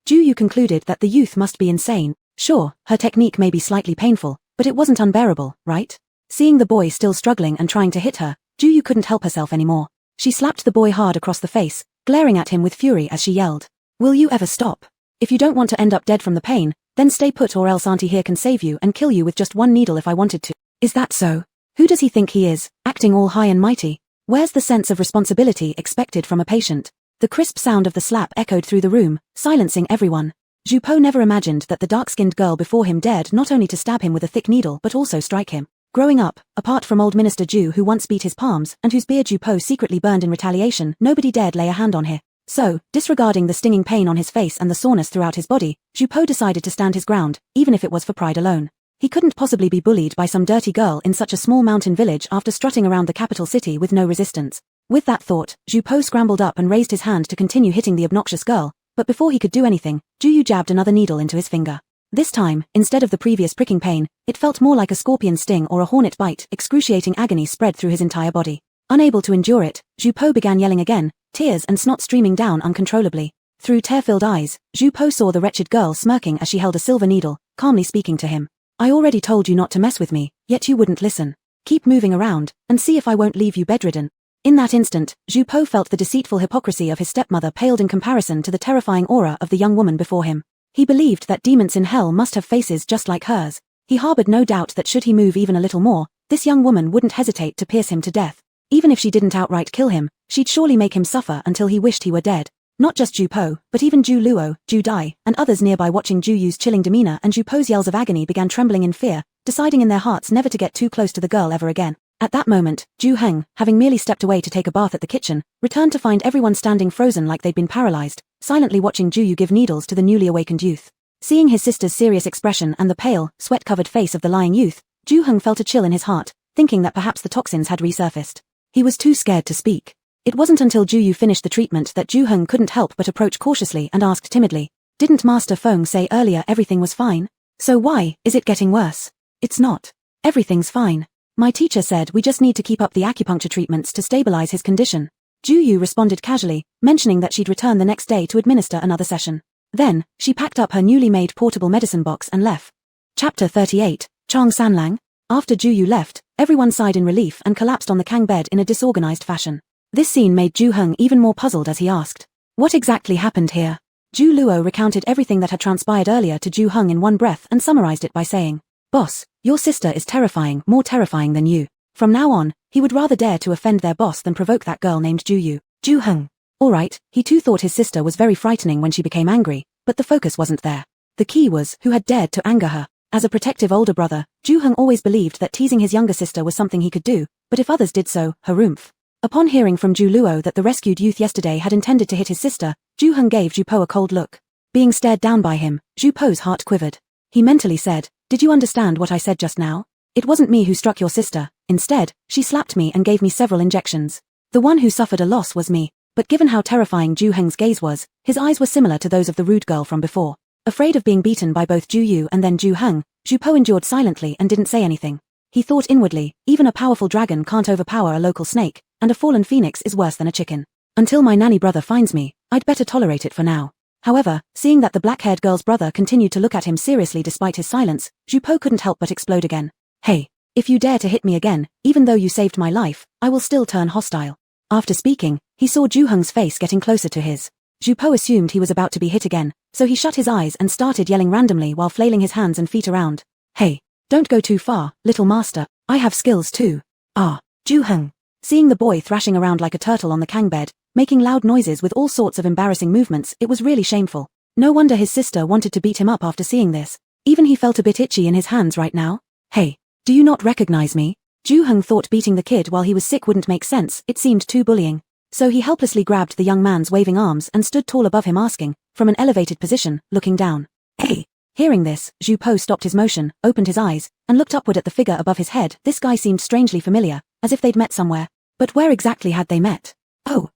Ju Yu concluded that the youth must be insane. Sure, her technique may be slightly painful, but it wasn't unbearable, right? Seeing the boy still struggling and trying to hit her, Ju Yu couldn't help herself anymore. She slapped the boy hard across the face, glaring at him with fury as she yelled, "Will you ever stop? If you don't want to end up dead from the pain, then stay put, or else Auntie here can save you and kill you with just one needle if I wanted to." Is that so? Who does he think he is, acting all high and mighty? Where's the sense of responsibility expected from a patient? The crisp sound of the slap echoed through the room, silencing everyone. Zhu Po never imagined that the dark-skinned girl before him dared not only to stab him with a thick needle but also strike him. Growing up, apart from old Minister Ju who once beat his palms and whose beard Zhu Po secretly burned in retaliation, nobody dared lay a hand on him. So, disregarding the stinging pain on his face and the soreness throughout his body, Zhu Po decided to stand his ground, even if it was for pride alone. He couldn't possibly be bullied by some dirty girl in such a small mountain village after strutting around the capital city with no resistance. With that thought, Zhu Po scrambled up and raised his hand to continue hitting the obnoxious girl, but before he could do anything, Ju Yu jabbed another needle into his finger. This time, instead of the previous pricking pain, it felt more like a scorpion sting or a hornet bite. Excruciating agony spread through his entire body. Unable to endure it, Zhu Po began yelling again, tears and snot streaming down uncontrollably. Through tear-filled eyes, Zhu Po saw the wretched girl smirking as she held a silver needle, calmly speaking to him. "I already told you not to mess with me, yet you wouldn't listen. Keep moving around, and see if I won't leave you bedridden." In that instant, Zhu Po felt the deceitful hypocrisy of his stepmother paled in comparison to the terrifying aura of the young woman before him. He believed that demons in hell must have faces just like hers. He harbored no doubt that should he move even a little more, this young woman wouldn't hesitate to pierce him to death. Even if she didn't outright kill him, she'd surely make him suffer until he wished he were dead. Not just Zhu Po, but even Zhu Luo, Zhu Dai, and others nearby watching Zhu Yu's chilling demeanor and Zhu Po's yells of agony began trembling in fear, deciding in their hearts never to get too close to the girl ever again. At that moment, Zhu Heng, having merely stepped away to take a bath at the kitchen, returned to find everyone standing frozen like they'd been paralyzed, silently watching Zhu Yu give needles to the newly awakened youth. Seeing his sister's serious expression and the pale, sweat-covered face of the lying youth, Zhu Heng felt a chill in his heart, thinking that perhaps the toxins had resurfaced. He was too scared to speak. It wasn't until Zhu Yu finished the treatment that Zhu Heng couldn't help but approach cautiously and asked timidly, "Didn't Master Feng say earlier everything was fine? So why is it getting worse?" "It's not. Everything's fine. My teacher said we just need to keep up the acupuncture treatments to stabilize his condition." Zhu Yu responded casually, mentioning that she'd return the next day to administer another session. Then, she packed up her newly made portable medicine box and left. Chapter 38, Chang Sanlang. After Zhu Yu left, everyone sighed in relief and collapsed on the Kang bed in a disorganized fashion. This scene made Zhu Heng even more puzzled as he asked, "What exactly happened here?" Zhu Luo recounted everything that had transpired earlier to Zhu Heng in one breath and summarized it by saying, "Boss, your sister is terrifying, more terrifying than you. From now on, he would rather dare to offend their boss than provoke that girl named Zhu Yu." Zhu Heng. Alright, he too thought his sister was very frightening when she became angry, but the focus wasn't there. The key was who had dared to anger her. As a protective older brother, Zhu Heng always believed that teasing his younger sister was something he could do, but if others did so, harumph. Upon hearing from Zhu Luo that the rescued youth yesterday had intended to hit his sister, Zhu Heng gave Zhu Po a cold look. Being stared down by him, Zhu Po's heart quivered. He mentally said, "Did you understand what I said just now? It wasn't me who struck your sister. Instead, she slapped me and gave me several injections. The one who suffered a loss was me." But given how terrifying Zhu Heng's gaze was, his eyes were similar to those of the rude girl from before. Afraid of being beaten by both Zhu Yu and then Zhu Heng, Zhu Po endured silently and didn't say anything. He thought inwardly, even a powerful dragon can't overpower a local snake, and a fallen phoenix is worse than a chicken. Until my nanny brother finds me, I'd better tolerate it for now. However, seeing that the black-haired girl's brother continued to look at him seriously despite his silence, Ju Po couldn't help but explode again. Hey, if you dare to hit me again, even though you saved my life, I will still turn hostile. After speaking, he saw Ju Heng's face getting closer to his. Ju Po assumed he was about to be hit again, so he shut his eyes and started yelling randomly while flailing his hands and feet around. Hey, don't go too far, little master, I have skills too. Ah, Ju Heng. Seeing the boy thrashing around like a turtle on the kang bed, making loud noises with all sorts of embarrassing movements, it was really shameful. No wonder his sister wanted to beat him up after seeing this. Even he felt a bit itchy in his hands right now. Hey, do you not recognize me? Ju Heng thought beating the kid while he was sick wouldn't make sense, it seemed too bullying. So he helplessly grabbed the young man's waving arms and stood tall above him asking, from an elevated position, looking down. Hey! Hearing this, Ju Po stopped his motion, opened his eyes, and looked upward at the figure above his head. This guy seemed strangely familiar, as if they'd met somewhere. But where exactly had they met? Oh,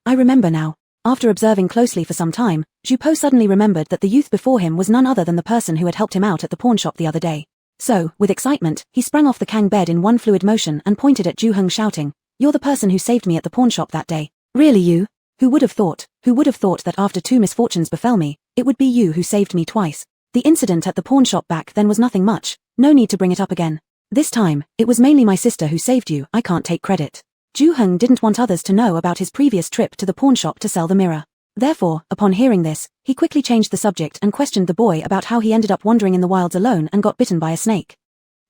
I remember now. After observing closely for some time, Ju Po suddenly remembered that the youth before him was none other than the person who had helped him out at the pawn shop the other day. So, with excitement, he sprang off the kang bed in one fluid motion and pointed at Ju Heng shouting, "You're the person who saved me at the pawn shop that day. Really you? Who would have thought that after 2 misfortunes befell me, it would be you who saved me twice? The incident at the pawn shop back then was nothing much, no need to bring it up again. This time, it was mainly my sister who saved you, I can't take credit." Ju Heng didn't want others to know about his previous trip to the pawn shop to sell the mirror. Therefore, upon hearing this, he quickly changed the subject and questioned the boy about how he ended up wandering in the wilds alone and got bitten by a snake.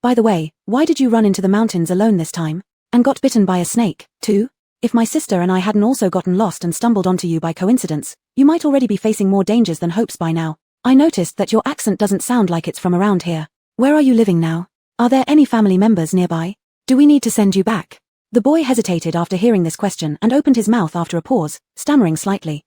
By the way, why did you run into the mountains alone this time? And got bitten by a snake, too? If my sister and I hadn't also gotten lost and stumbled onto you by coincidence, you might already be facing more dangers than hopes by now. I noticed that your accent doesn't sound like it's from around here. Where are you living now? Are there any family members nearby? Do we need to send you back? The boy hesitated after hearing this question and opened his mouth after a pause, stammering slightly.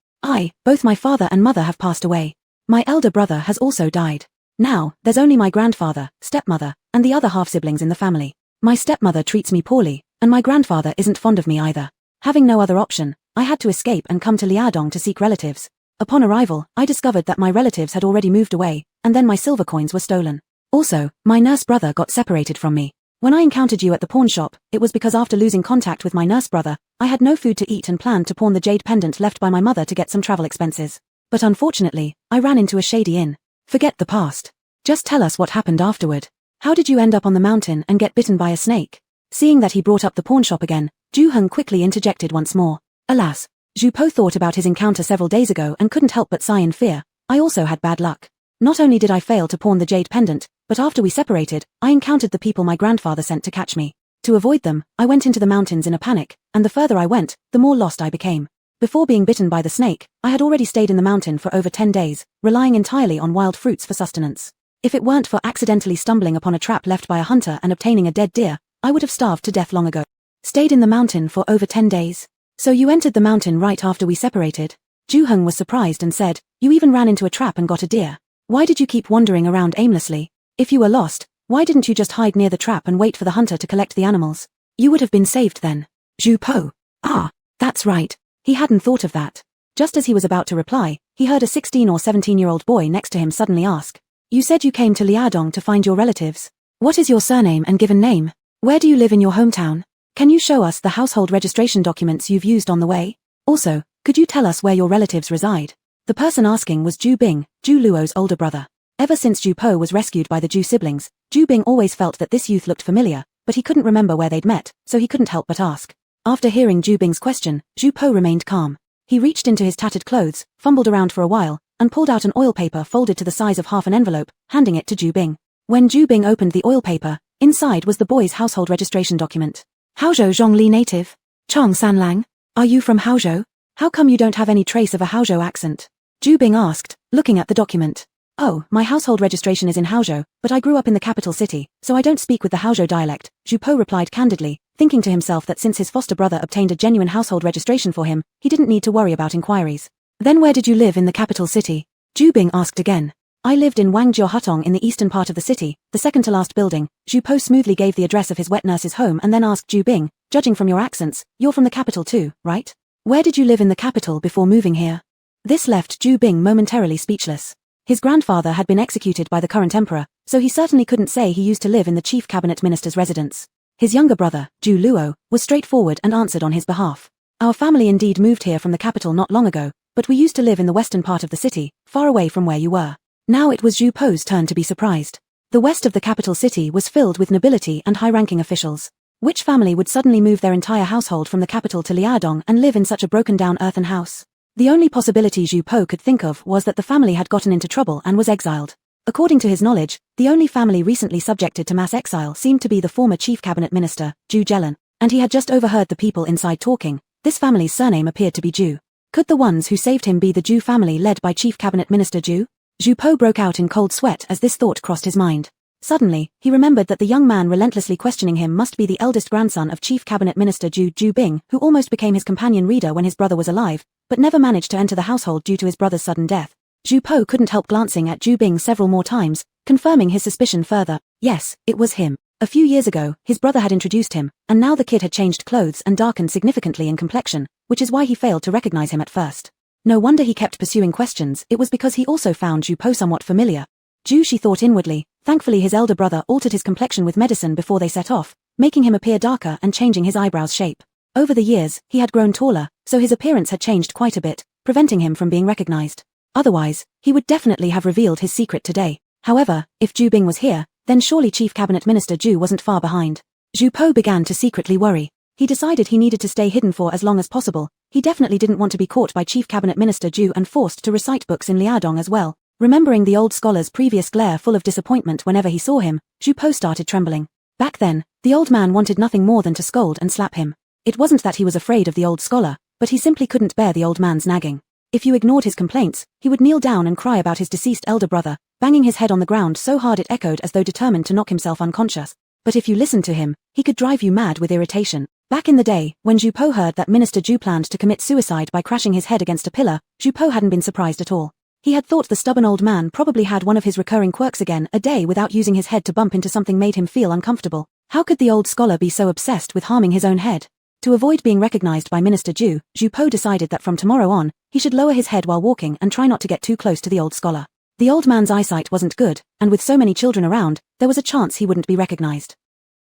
Both my father and mother have passed away. My elder brother has also died. Now, there's only my grandfather, stepmother, and the other half-siblings in the family. My stepmother treats me poorly, and my grandfather isn't fond of me either. Having no other option, I had to escape and come to Liaodong to seek relatives. Upon arrival, I discovered that my relatives had already moved away, and then my silver coins were stolen. Also, my nurse brother got separated from me. When I encountered you at the pawn shop, it was because after losing contact with my nurse brother, I had no food to eat and planned to pawn the jade pendant left by my mother to get some travel expenses. But unfortunately, I ran into a shady inn. Forget the past. Just tell us what happened afterward. How did you end up on the mountain and get bitten by a snake? Seeing that he brought up the pawn shop again, Ju Heng quickly interjected once more. Alas, Ju Po thought about his encounter several days ago and couldn't help but sigh in fear. I also had bad luck. Not only did I fail to pawn the jade pendant, but after we separated, I encountered the people my grandfather sent to catch me. To avoid them, I went into the mountains in a panic, and the further I went, the more lost I became. Before being bitten by the snake, I had already stayed in the mountain for over 10 days, relying entirely on wild fruits for sustenance. If it weren't for accidentally stumbling upon a trap left by a hunter and obtaining a dead deer, I would have starved to death long ago. Stayed in the mountain for over 10 days? So you entered the mountain right after we separated? Ju Heng was surprised and said, you even ran into a trap and got a deer. Why did you keep wandering around aimlessly? If you were lost, why didn't you just hide near the trap and wait for the hunter to collect the animals? You would have been saved then. Ju Po. Ah, that's right. He hadn't thought of that. Just as he was about to reply, he heard a 16 or 17-year-old boy next to him suddenly ask, you said you came to Liaodong to find your relatives. What is your surname and given name? Where do you live in your hometown? Can you show us the household registration documents you've used on the way? Also, could you tell us where your relatives reside? The person asking was Ju Bing, Ju Luo's older brother. Ever since Ju Po was rescued by the Ju siblings, Ju Bing always felt that this youth looked familiar, but he couldn't remember where they'd met, so he couldn't help but ask. After hearing Ju Bing's question, Ju Po remained calm. He reached into his tattered clothes, fumbled around for a while, and pulled out an oil paper folded to the size of half an envelope, handing it to Ju Bing. When Ju Bing opened the oil paper, inside was the boy's household registration document. Haozhou Zhongli native. Chong Sanlang. Are you from Haozhou? How come you don't have any trace of a Haozhou accent? Ju Bing asked, looking at the document. Oh, my household registration is in Haozhou, but I grew up in the capital city, so I don't speak with the Haozhou dialect, Ju Po replied candidly, thinking to himself that since his foster brother obtained a genuine household registration for him, he didn't need to worry about inquiries. Then where did you live in the capital city? Ju Bing asked again. I lived in Wangjiu Hutong in the eastern part of the city, the second to last building. Ju Po smoothly gave the address of his wet nurse's home and then asked Ju Bing, judging from your accents, you're from the capital too, right? Where did you live in the capital before moving here? This left Ju Bing momentarily speechless. His grandfather had been executed by the current emperor, so he certainly couldn't say he used to live in the chief cabinet minister's residence. His younger brother, Ju Luo, was straightforward and answered on his behalf. Our family indeed moved here from the capital not long ago, but we used to live in the western part of the city, far away from where you were. Now it was Zhu Po's turn to be surprised. The west of the capital city was filled with nobility and high-ranking officials. Which family would suddenly move their entire household from the capital to Liaodong and live in such a broken-down earthen house? The only possibility Zhu Po could think of was that the family had gotten into trouble and was exiled. According to his knowledge, the only family recently subjected to mass exile seemed to be the former chief cabinet minister, Zhu Jelan, and he had just overheard the people inside talking. This family's surname appeared to be Zhu. Could the ones who saved him be the Zhu family led by chief cabinet minister Zhu? Zhu Po broke out in cold sweat as this thought crossed his mind. Suddenly, he remembered that the young man relentlessly questioning him must be the eldest grandson of chief cabinet minister Zhu Bing, who almost became his companion reader when his brother was alive, but never managed to enter the household due to his brother's sudden death. Zhu Po couldn't help glancing at Zhu Bing several more times, confirming his suspicion further. Yes, it was him. A few years ago, his brother had introduced him, and now the kid had changed clothes and darkened significantly in complexion, which is why he failed to recognize him at first. No wonder he kept pursuing questions, it was because he also found Zhu Po somewhat familiar. Zhu, she thought inwardly. Thankfully his elder brother altered his complexion with medicine before they set off, making him appear darker and changing his eyebrows' shape. Over the years, he had grown taller, so his appearance had changed quite a bit, preventing him from being recognized. Otherwise, he would definitely have revealed his secret today. However, if Zhu Bing was here, then surely Chief Cabinet Minister Zhu wasn't far behind. Zhu Po began to secretly worry. He decided he needed to stay hidden for as long as possible. He definitely didn't want to be caught by Chief Cabinet Minister Zhu and forced to recite books in Liaodong as well. Remembering the old scholar's previous glare full of disappointment whenever he saw him, Zhu Po started trembling. Back then, the old man wanted nothing more than to scold and slap him. It wasn't that he was afraid of the old scholar, but he simply couldn't bear the old man's nagging. If you ignored his complaints, he would kneel down and cry about his deceased elder brother, banging his head on the ground so hard it echoed as though determined to knock himself unconscious. But if you listened to him, he could drive you mad with irritation. Back in the day, when Zhu Po heard that Minister Zhu planned to commit suicide by crashing his head against a pillar, Zhu Po hadn't been surprised at all. He had thought the stubborn old man probably had one of his recurring quirks again. A day without using his head to bump into something made him feel uncomfortable. How could the old scholar be so obsessed with harming his own head? To avoid being recognized by Minister Zhu, Zhu Po decided that from tomorrow on, he should lower his head while walking and try not to get too close to the old scholar. The old man's eyesight wasn't good, and with so many children around, there was a chance he wouldn't be recognized.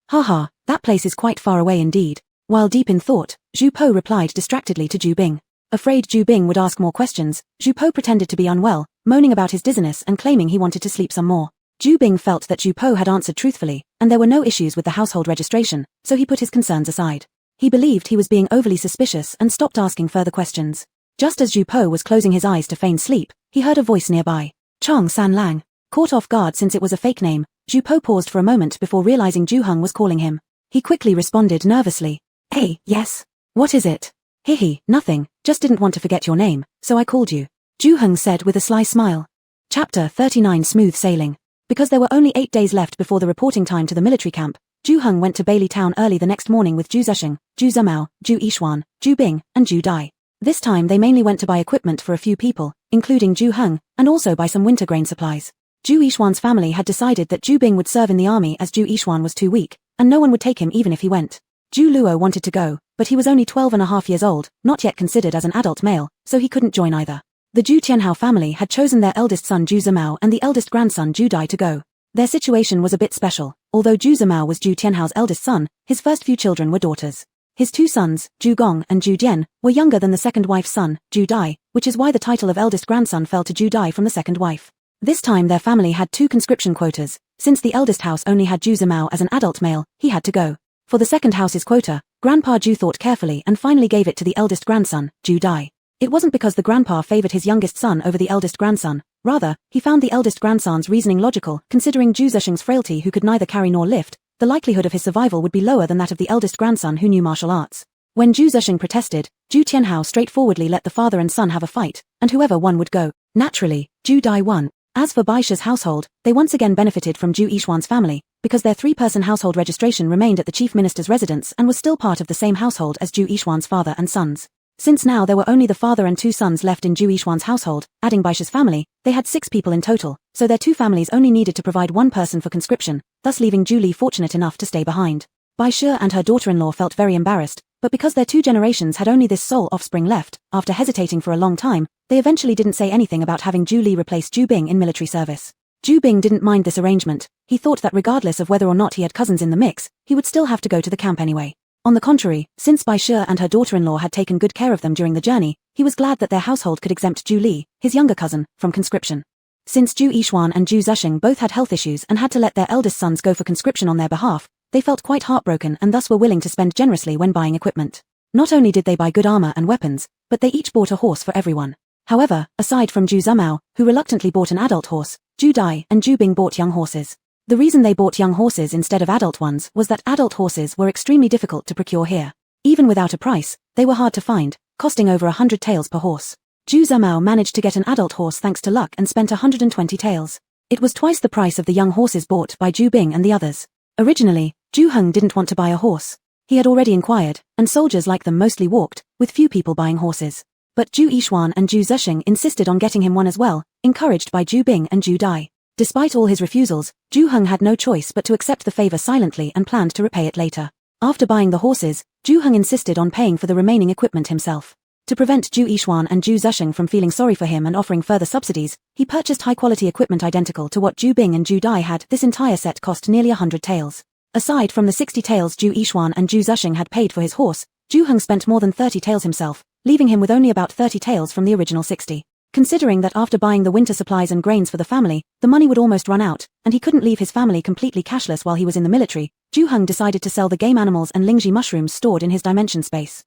Haha, that place is quite far away indeed. While deep in thought, Zhu Po replied distractedly to Zhu Bing. Afraid Zhu Bing would ask more questions, Zhu Po pretended to be unwell, moaning about his dizziness and claiming he wanted to sleep some more. Zhu Bing felt that Zhu Po had answered truthfully, and there were no issues with the household registration, so he put his concerns aside. He believed he was being overly suspicious and stopped asking further questions. Just as Zhu Po was closing his eyes to feign sleep, he heard a voice nearby. Chong San Lang. Caught off guard since it was a fake name, Zhu Po paused for a moment before realizing Zhu Heng was calling him. He quickly responded nervously. Hey, yes. What is it? Hihi, nothing, just didn't want to forget your name, so I called you. Zhu Heng said with a sly smile. Chapter 39 Smooth Sailing. Because there were only 8 days left before the reporting time to the military camp, Zhu Heng went to Bailey Town early the next morning with Zhu Zesheng, Zhu Zemao, Zhu Yishuan, Zhu Bing, and Zhu Dai. This time they mainly went to buy equipment for a few people, including Zhu Heng, and also buy some winter grain supplies. Zhu Yishuan's family had decided that Zhu Bing would serve in the army as Zhu Yishuan was too weak, and no one would take him even if he went. Zhu Luo wanted to go, but he was only 12.5 years old, not yet considered as an adult male, so he couldn't join either. The Zhu Tianhao family had chosen their eldest son Zhu Zemao and the eldest grandson Zhu Dai to go. Their situation was a bit special. Although Zhu Zemao was Zhu Tianhao's eldest son, his first few children were daughters. His 2 sons, Zhu Gong and Zhu Jian, were younger than the second wife's son, Zhu Dai, which is why the title of eldest grandson fell to Zhu Dai from the second wife. This time their family had 2 conscription quotas. Since the eldest house only had Zhu Zemao as an adult male, he had to go. For the second house's quota, Grandpa Zhu thought carefully and finally gave it to the eldest grandson, Zhu Dai. It wasn't because the grandpa favored his youngest son over the eldest grandson. Rather, he found the eldest grandson's reasoning logical. Considering Zhu Zesheng's frailty who could neither carry nor lift, the likelihood of his survival would be lower than that of the eldest grandson who knew martial arts. When Zhu Zesheng protested, Zhu Tianhao straightforwardly let the father and son have a fight, and whoever won would go. Naturally, Zhu Dai won. As for Baisha's household, they once again benefited from Zhu Yishuan's family, because their 3-person household registration remained at the chief minister's residence and was still part of the same household as Zhu Yishuan's father and sons. Since now there were only the father and 2 sons left in Zhu Yishuan's household, adding Baisha's family, they had 6 people in total, so their 2 families only needed to provide 1 person for conscription, thus leaving Zhu Li fortunate enough to stay behind. Baisha and her daughter-in-law felt very embarrassed, but because their 2 generations had only this sole offspring left, after hesitating for a long time, they eventually didn't say anything about having Zhu Li replace Zhu Bing in military service. Zhu Bing didn't mind this arrangement. He thought that regardless of whether or not he had cousins in the mix, he would still have to go to the camp anyway. On the contrary, since Bai Shi and her daughter-in-law had taken good care of them during the journey, he was glad that their household could exempt Ju Li, his younger cousin, from conscription. Since Ju Yixuan and Ju Zusheng both had health issues and had to let their eldest sons go for conscription on their behalf, they felt quite heartbroken and thus were willing to spend generously when buying equipment. Not only did they buy good armor and weapons, but they each bought a horse for everyone. However, aside from Ju Zumao, who reluctantly bought an adult horse, Ju Dai and Ju Bing bought young horses. The reason they bought young horses instead of adult ones was that adult horses were extremely difficult to procure here. Even without a price, they were hard to find, costing over 100 taels per horse. Ju Zumao managed to get an adult horse thanks to luck and spent 120 taels. It was twice the price of the young horses bought by Ju Bing and the others. Originally, Ju Heng didn't want to buy a horse. He had already inquired, and soldiers like them mostly walked, with few people buying horses. But Ju Yixuan and Ju Zusheng insisted on getting him one as well, encouraged by Ju Bing and Ju Dai. Despite all his refusals, Ju Heng had no choice but to accept the favor silently and planned to repay it later. After buying the horses, Ju Heng insisted on paying for the remaining equipment himself. To prevent Ju Yixuan and Ju Zusheng from feeling sorry for him and offering further subsidies, he purchased high-quality equipment identical to what Ju Bing and Ju Dai had. This entire set cost nearly 100 taels. Aside from the 60 taels Ju Yixuan and Ju Zusheng had paid for his horse, Ju Heng spent more than 30 taels himself, leaving him with only about 30 taels from the original 60. Considering that after buying the winter supplies and grains for the family, the money would almost run out, and he couldn't leave his family completely cashless while he was in the military, Ju Heng decided to sell the game animals and lingji mushrooms stored in his dimension space.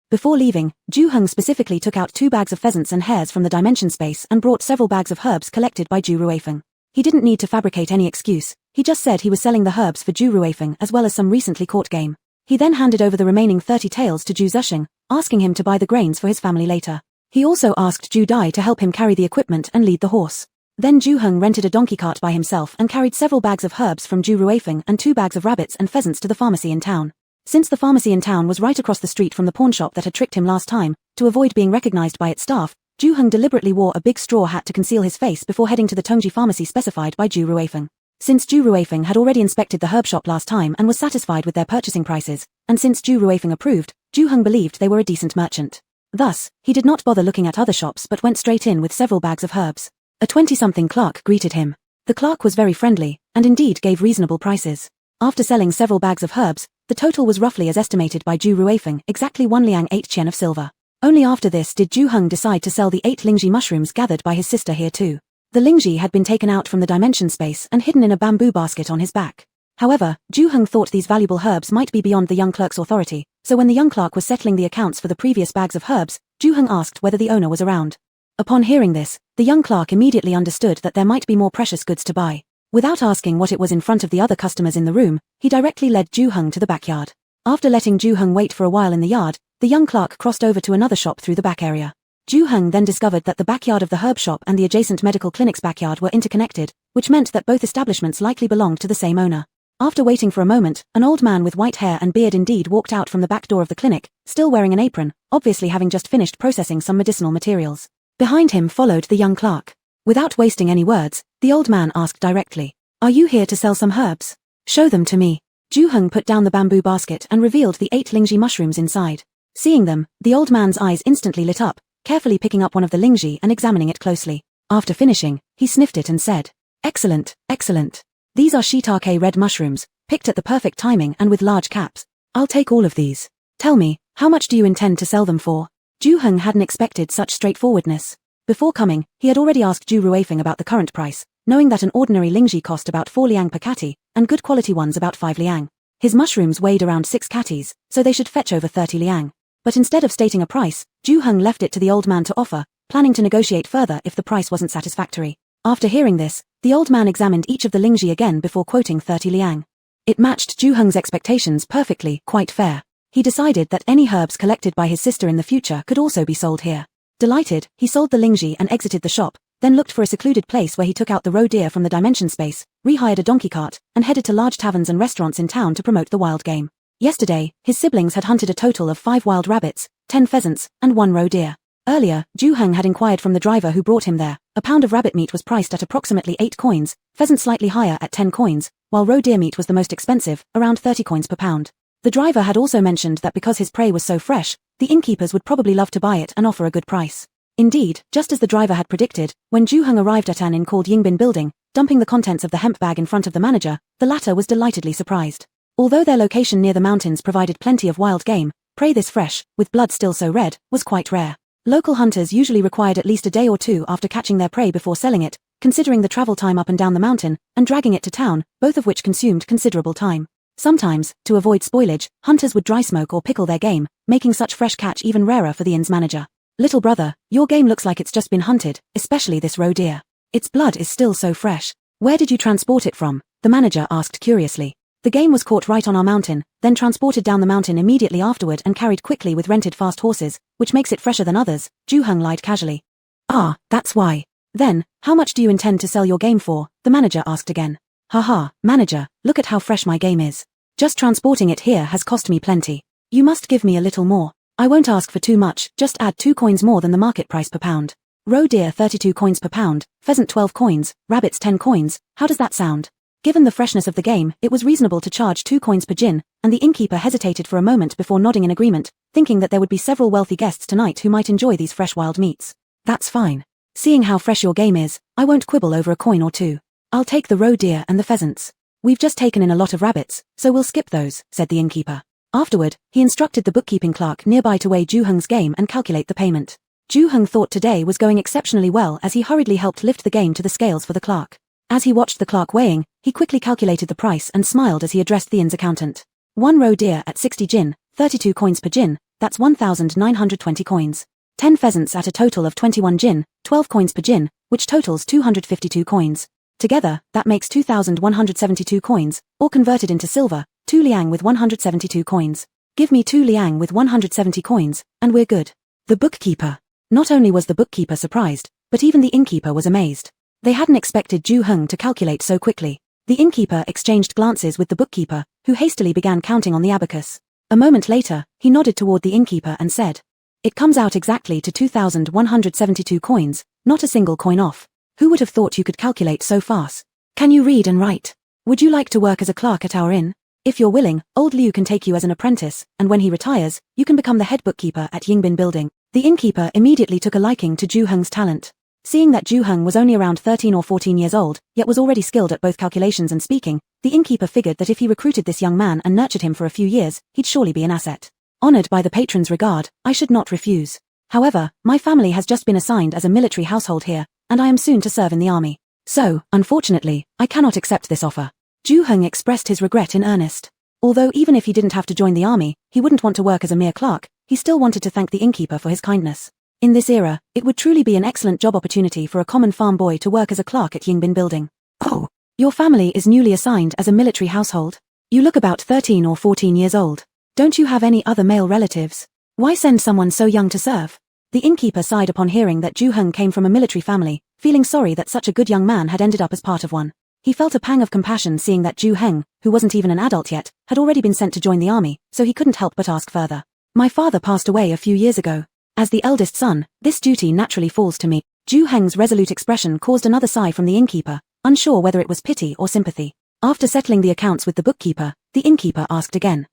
Before leaving, Ju Heng specifically took out 2 bags of pheasants and hares from the dimension space and brought several bags of herbs collected by Ju Ruifeng. He didn't need to fabricate any excuse, he just said he was selling the herbs for Ju Ruifeng as well as some recently caught game. He then handed over the remaining 30 taels to Ju Zusheng, asking him to buy the grains for his family later. He also asked Ju Dai to help him carry the equipment and lead the horse. Then Ju Heng rented a donkey cart by himself and carried several bags of herbs from Ju Ruifeng and 2 bags of rabbits and pheasants to the pharmacy in town. Since the pharmacy in town was right across the street from the pawn shop that had tricked him last time, to avoid being recognized by its staff, Ju Heng deliberately wore a big straw hat to conceal his face before heading to the Tongji pharmacy specified by Ju Ruifeng. Since Ju Ruifeng had already inspected the herb shop last time and was satisfied with their purchasing prices, and since Ju Ruifeng approved, Ju Heng believed they were a decent merchant. Thus, he did not bother looking at other shops but went straight in with several bags of herbs. A 20-something clerk greeted him. The clerk was very friendly, and indeed gave reasonable prices. After selling several bags of herbs, the total was roughly as estimated by Ju Ruifeng, exactly 1 liang 8 chen of silver. Only after this did Ju Heng decide to sell the 8 lingji mushrooms gathered by his sister here too. The lingji had been taken out from the dimension space and hidden in a bamboo basket on his back. However, Ju Heng thought these valuable herbs might be beyond the young clerk's authority, so when the young clerk was settling the accounts for the previous bags of herbs, Ju Heng asked whether the owner was around. Upon hearing this, the young clerk immediately understood that there might be more precious goods to buy. Without asking what it was in front of the other customers in the room, he directly led Ju Heng to the backyard. After letting Ju Heng wait for a while in the yard, the young clerk crossed over to another shop through the back area. Ju Heng then discovered that the backyard of the herb shop and the adjacent medical clinic's backyard were interconnected, which meant that both establishments likely belonged to the same owner. After waiting for a moment, an old man with white hair and beard indeed walked out from the back door of the clinic, still wearing an apron, obviously having just finished processing some medicinal materials. Behind him followed the young clerk. Without wasting any words, the old man asked directly, "Are you here to sell some herbs? Show them to me." Ju Heng put down the bamboo basket and revealed the 8 lingji mushrooms inside. Seeing them, the old man's eyes instantly lit up, carefully picking up one of the lingji and examining it closely. After finishing, he sniffed it and said, "Excellent, excellent. These are shiitake red mushrooms, picked at the perfect timing and with large caps. I'll take all of these. Tell me, how much do you intend to sell them for?" Ju Heng hadn't expected such straightforwardness. Before coming, he had already asked Ju Ruifeng about the current price, knowing that an ordinary lingji cost about 4 liang per catty, and good quality ones about 5 liang. His mushrooms weighed around 6 catties, so they should fetch over 30 liang. But instead of stating a price, Ju Heng left it to the old man to offer, planning to negotiate further if the price wasn't satisfactory. After hearing this, the old man examined each of the lingji again before quoting 30 liang. It matched Ju Heng's expectations perfectly, quite fair. He decided that any herbs collected by his sister in the future could also be sold here. Delighted, he sold the lingji and exited the shop, then looked for a secluded place where he took out the roe deer from the dimension space, rehired a donkey cart, and headed to large taverns and restaurants in town to promote the wild game. Yesterday, his siblings had hunted a total of 5 wild rabbits, 10 pheasants, and 1 roe deer. Earlier, Ju Heng had inquired from the driver who brought him there. A pound of rabbit meat was priced at approximately 8 coins, pheasant slightly higher at 10 coins, while roe deer meat was the most expensive, around 30 coins per pound. The driver had also mentioned that because his prey was so fresh, the innkeepers would probably love to buy it and offer a good price. Indeed, just as the driver had predicted, when Ju Heng arrived at an inn called Yingbin Building, dumping the contents of the hemp bag in front of the manager, the latter was delightedly surprised. Although their location near the mountains provided plenty of wild game, prey this fresh, with blood still so red, was quite rare. Local hunters usually required at least a day or two after catching their prey before selling it, considering the travel time up and down the mountain, and dragging it to town, both of which consumed considerable time. Sometimes, to avoid spoilage, hunters would dry smoke or pickle their game, making such fresh catch even rarer for the inn's manager. Little brother, your game looks like it's just been hunted, especially this roe deer. Its blood is still so fresh. Where did you transport it from? The manager asked curiously. The game was caught right on our mountain, then transported down the mountain immediately afterward and carried quickly with rented fast horses, which makes it fresher than others, Ju-hung lied casually. Ah, that's why. Then, how much do you intend to sell your game for? The manager asked again. Haha, manager, look at how fresh my game is. Just transporting it here has cost me plenty. You must give me a little more. I won't ask for too much, just add 2 coins more than the market price per pound. Roe deer 32 coins per pound, pheasant 12 coins, rabbits 10 coins, how does that sound? Given the freshness of the game, it was reasonable to charge 2 coins per gin, and the innkeeper hesitated for a moment before nodding in agreement, thinking that there would be several wealthy guests tonight who might enjoy these fresh wild meats. That's fine. Seeing how fresh your game is, I won't quibble over a coin or two. I'll take the roe deer and the pheasants. We've just taken in a lot of rabbits, so we'll skip those, said the innkeeper. Afterward, he instructed the bookkeeping clerk nearby to weigh Ju-hung's game and calculate the payment. Ju-hung thought today was going exceptionally well as he hurriedly helped lift the game to the scales for the clerk. As he watched the clerk weighing, he quickly calculated the price and smiled as he addressed the inn's accountant. 1 roe deer at 60 gin, 32 coins per gin, that's 1,920 coins. 10 pheasants at a total of 21 gin, 12 coins per gin, which totals 252 coins. Together, that makes 2,172 coins, or converted into silver, 2 liang with 172 coins. Give me 2 liang with 170 coins, and we're good. The bookkeeper. Not only was the bookkeeper surprised, but even the innkeeper was amazed. They hadn't expected Ju-hung to calculate so quickly. The innkeeper exchanged glances with the bookkeeper, who hastily began counting on the abacus. A moment later, he nodded toward the innkeeper and said, "It comes out exactly to 2,172 coins, not a single coin off. Who would have thought you could calculate so fast? Can you read and write? Would you like to work as a clerk at our inn? If you're willing, old Liu can take you as an apprentice, and when he retires, you can become the head bookkeeper at Yingbin Building." The innkeeper immediately took a liking to Ju-hung's talent. Seeing that Ju-hung was only around 13 or 14 years old, yet was already skilled at both calculations and speaking, the innkeeper figured that if he recruited this young man and nurtured him for a few years, he'd surely be an asset. Honored by the patron's regard, I should not refuse. However, my family has just been assigned as a military household here, and I am soon to serve in the army. So, unfortunately, I cannot accept this offer. Ju-hung expressed his regret in earnest. Although even if he didn't have to join the army, he wouldn't want to work as a mere clerk, he still wanted to thank the innkeeper for his kindness. In this era, it would truly be an excellent job opportunity for a common farm boy to work as a clerk at Yingbin Building. Oh, your family is newly assigned as a military household? You look about 13 or 14 years old. Don't you have any other male relatives? Why send someone so young to serve? The innkeeper sighed upon hearing that Ju-hung came from a military family, feeling sorry that such a good young man had ended up as part of one. He felt a pang of compassion seeing that Ju-hung, who wasn't even an adult yet, had already been sent to join the army, so he couldn't help but ask further. My father passed away a few years ago. As the eldest son, this duty naturally falls to me. Ju-hung's resolute expression caused another sigh from the innkeeper, unsure whether it was pity or sympathy. After settling the accounts with the bookkeeper, the innkeeper asked again.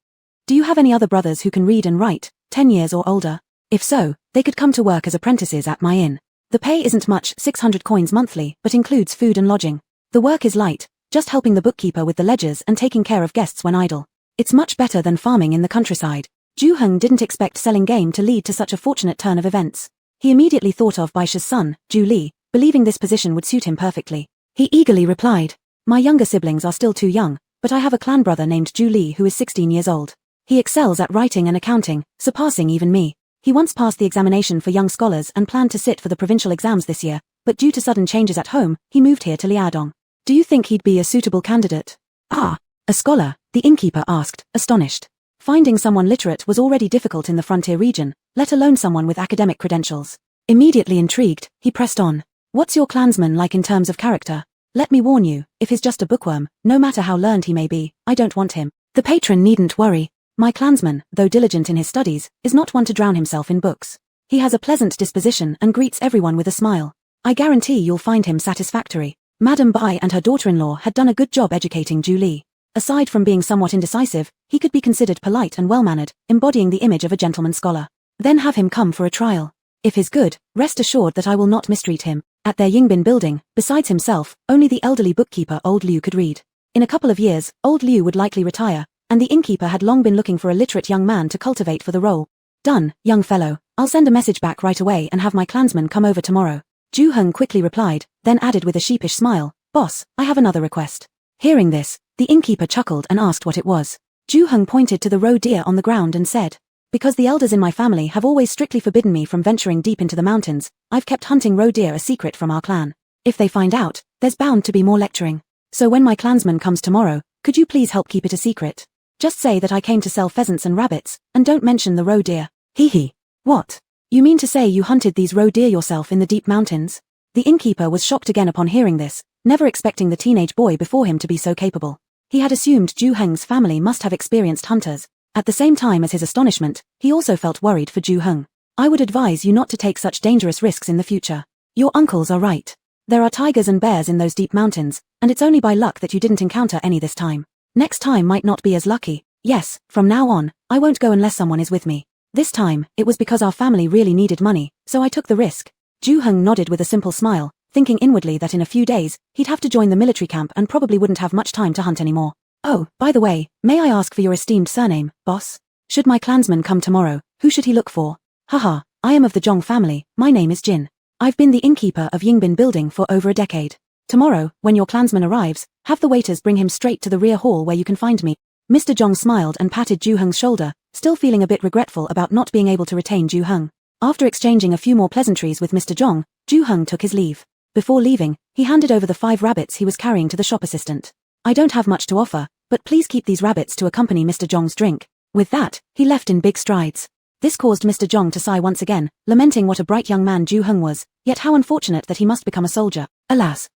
Do you have any other brothers who can read and write, 10 years or older? If so, they could come to work as apprentices at my inn. The pay isn't much, 600 coins monthly, but includes food and lodging. The work is light, just helping the bookkeeper with the ledgers and taking care of guests when idle. It's much better than farming in the countryside. Ju-hung didn't expect selling game to lead to such a fortunate turn of events. He immediately thought of Baisha's son, Ju-li, believing this position would suit him perfectly. He eagerly replied, "My younger siblings are still too young, but I have a clan brother named Ju-li who is 16 years old. He excels at writing and accounting, surpassing even me. He once passed the examination for young scholars and planned to sit for the provincial exams this year, but due to sudden changes at home, he moved here to Liaodong. Do you think he'd be a suitable candidate?" "Ah, a scholar?" the innkeeper asked, astonished. Finding someone literate was already difficult in the frontier region, let alone someone with academic credentials. Immediately intrigued, he pressed on. "What's your clansman like in terms of character? Let me warn you, if he's just a bookworm, no matter how learned he may be, I don't want him. The patron needn't worry. My clansman, though diligent in his studies, is not one to drown himself in books. He has a pleasant disposition and greets everyone with a smile. I guarantee you'll find him satisfactory." Madame Bai and her daughter-in-law had done a good job educating Ju-li. Aside from being somewhat indecisive, he could be considered polite and well-mannered, embodying the image of a gentleman scholar. Then have him come for a trial. If he's good, rest assured that I will not mistreat him. At their Yingbin Building, besides himself, only the elderly bookkeeper old Liu could read. In a couple of years, old Liu would likely retire, and the innkeeper had long been looking for a literate young man to cultivate for the role. Done, young fellow. I'll send a message back right away and have my clansmen come over tomorrow. Ju Heng quickly replied, then added with a sheepish smile, Boss, I have another request. Hearing this, the innkeeper chuckled and asked what it was. Ju Heng pointed to the roe deer on the ground and said, Because the elders in my family have always strictly forbidden me from venturing deep into the mountains, I've kept hunting roe deer a secret from our clan. If they find out, there's bound to be more lecturing. So when my clansman comes tomorrow, could you please help keep it a secret? Just say that I came to sell pheasants and rabbits, and don't mention the roe deer. Hee hee. What? You mean to say you hunted these roe deer yourself in the deep mountains? The innkeeper was shocked again upon hearing this, never expecting the teenage boy before him to be so capable. He had assumed Ju Heng's family must have experienced hunters. At the same time as his astonishment, he also felt worried for Ju Heng. I would advise you not to take such dangerous risks in the future. Your uncles are right. There are tigers and bears in those deep mountains, and it's only by luck that you didn't encounter any this time. Next time might not be as lucky. Yes, from now on, I won't go unless someone is with me. This time, it was because our family really needed money, so I took the risk. Ju Heng nodded with a simple smile, thinking inwardly that in a few days, he'd have to join the military camp and probably wouldn't have much time to hunt anymore. Oh, by the way, may I ask for your esteemed surname, boss? Should my clansman come tomorrow, who should he look for? Haha, I am of the Zhong family, my name is Jin. I've been the innkeeper of Yingbin building for over a decade. Tomorrow, when your clansman arrives, have the waiters bring him straight to the rear hall where you can find me. Mr. Zhong smiled and patted Ju Heng's shoulder, still feeling a bit regretful about not being able to retain Ju Heng. After exchanging a few more pleasantries with Mr. Zhong, Ju Heng took his leave. Before leaving, he handed over the 5 rabbits he was carrying to the shop assistant. I don't have much to offer, but please keep these rabbits to accompany Mr. Zhong's drink. With that, he left in big strides. This caused Mr. Zhong to sigh once again, lamenting what a bright young man Ju Heng was, yet how unfortunate that he must become a soldier. Alas.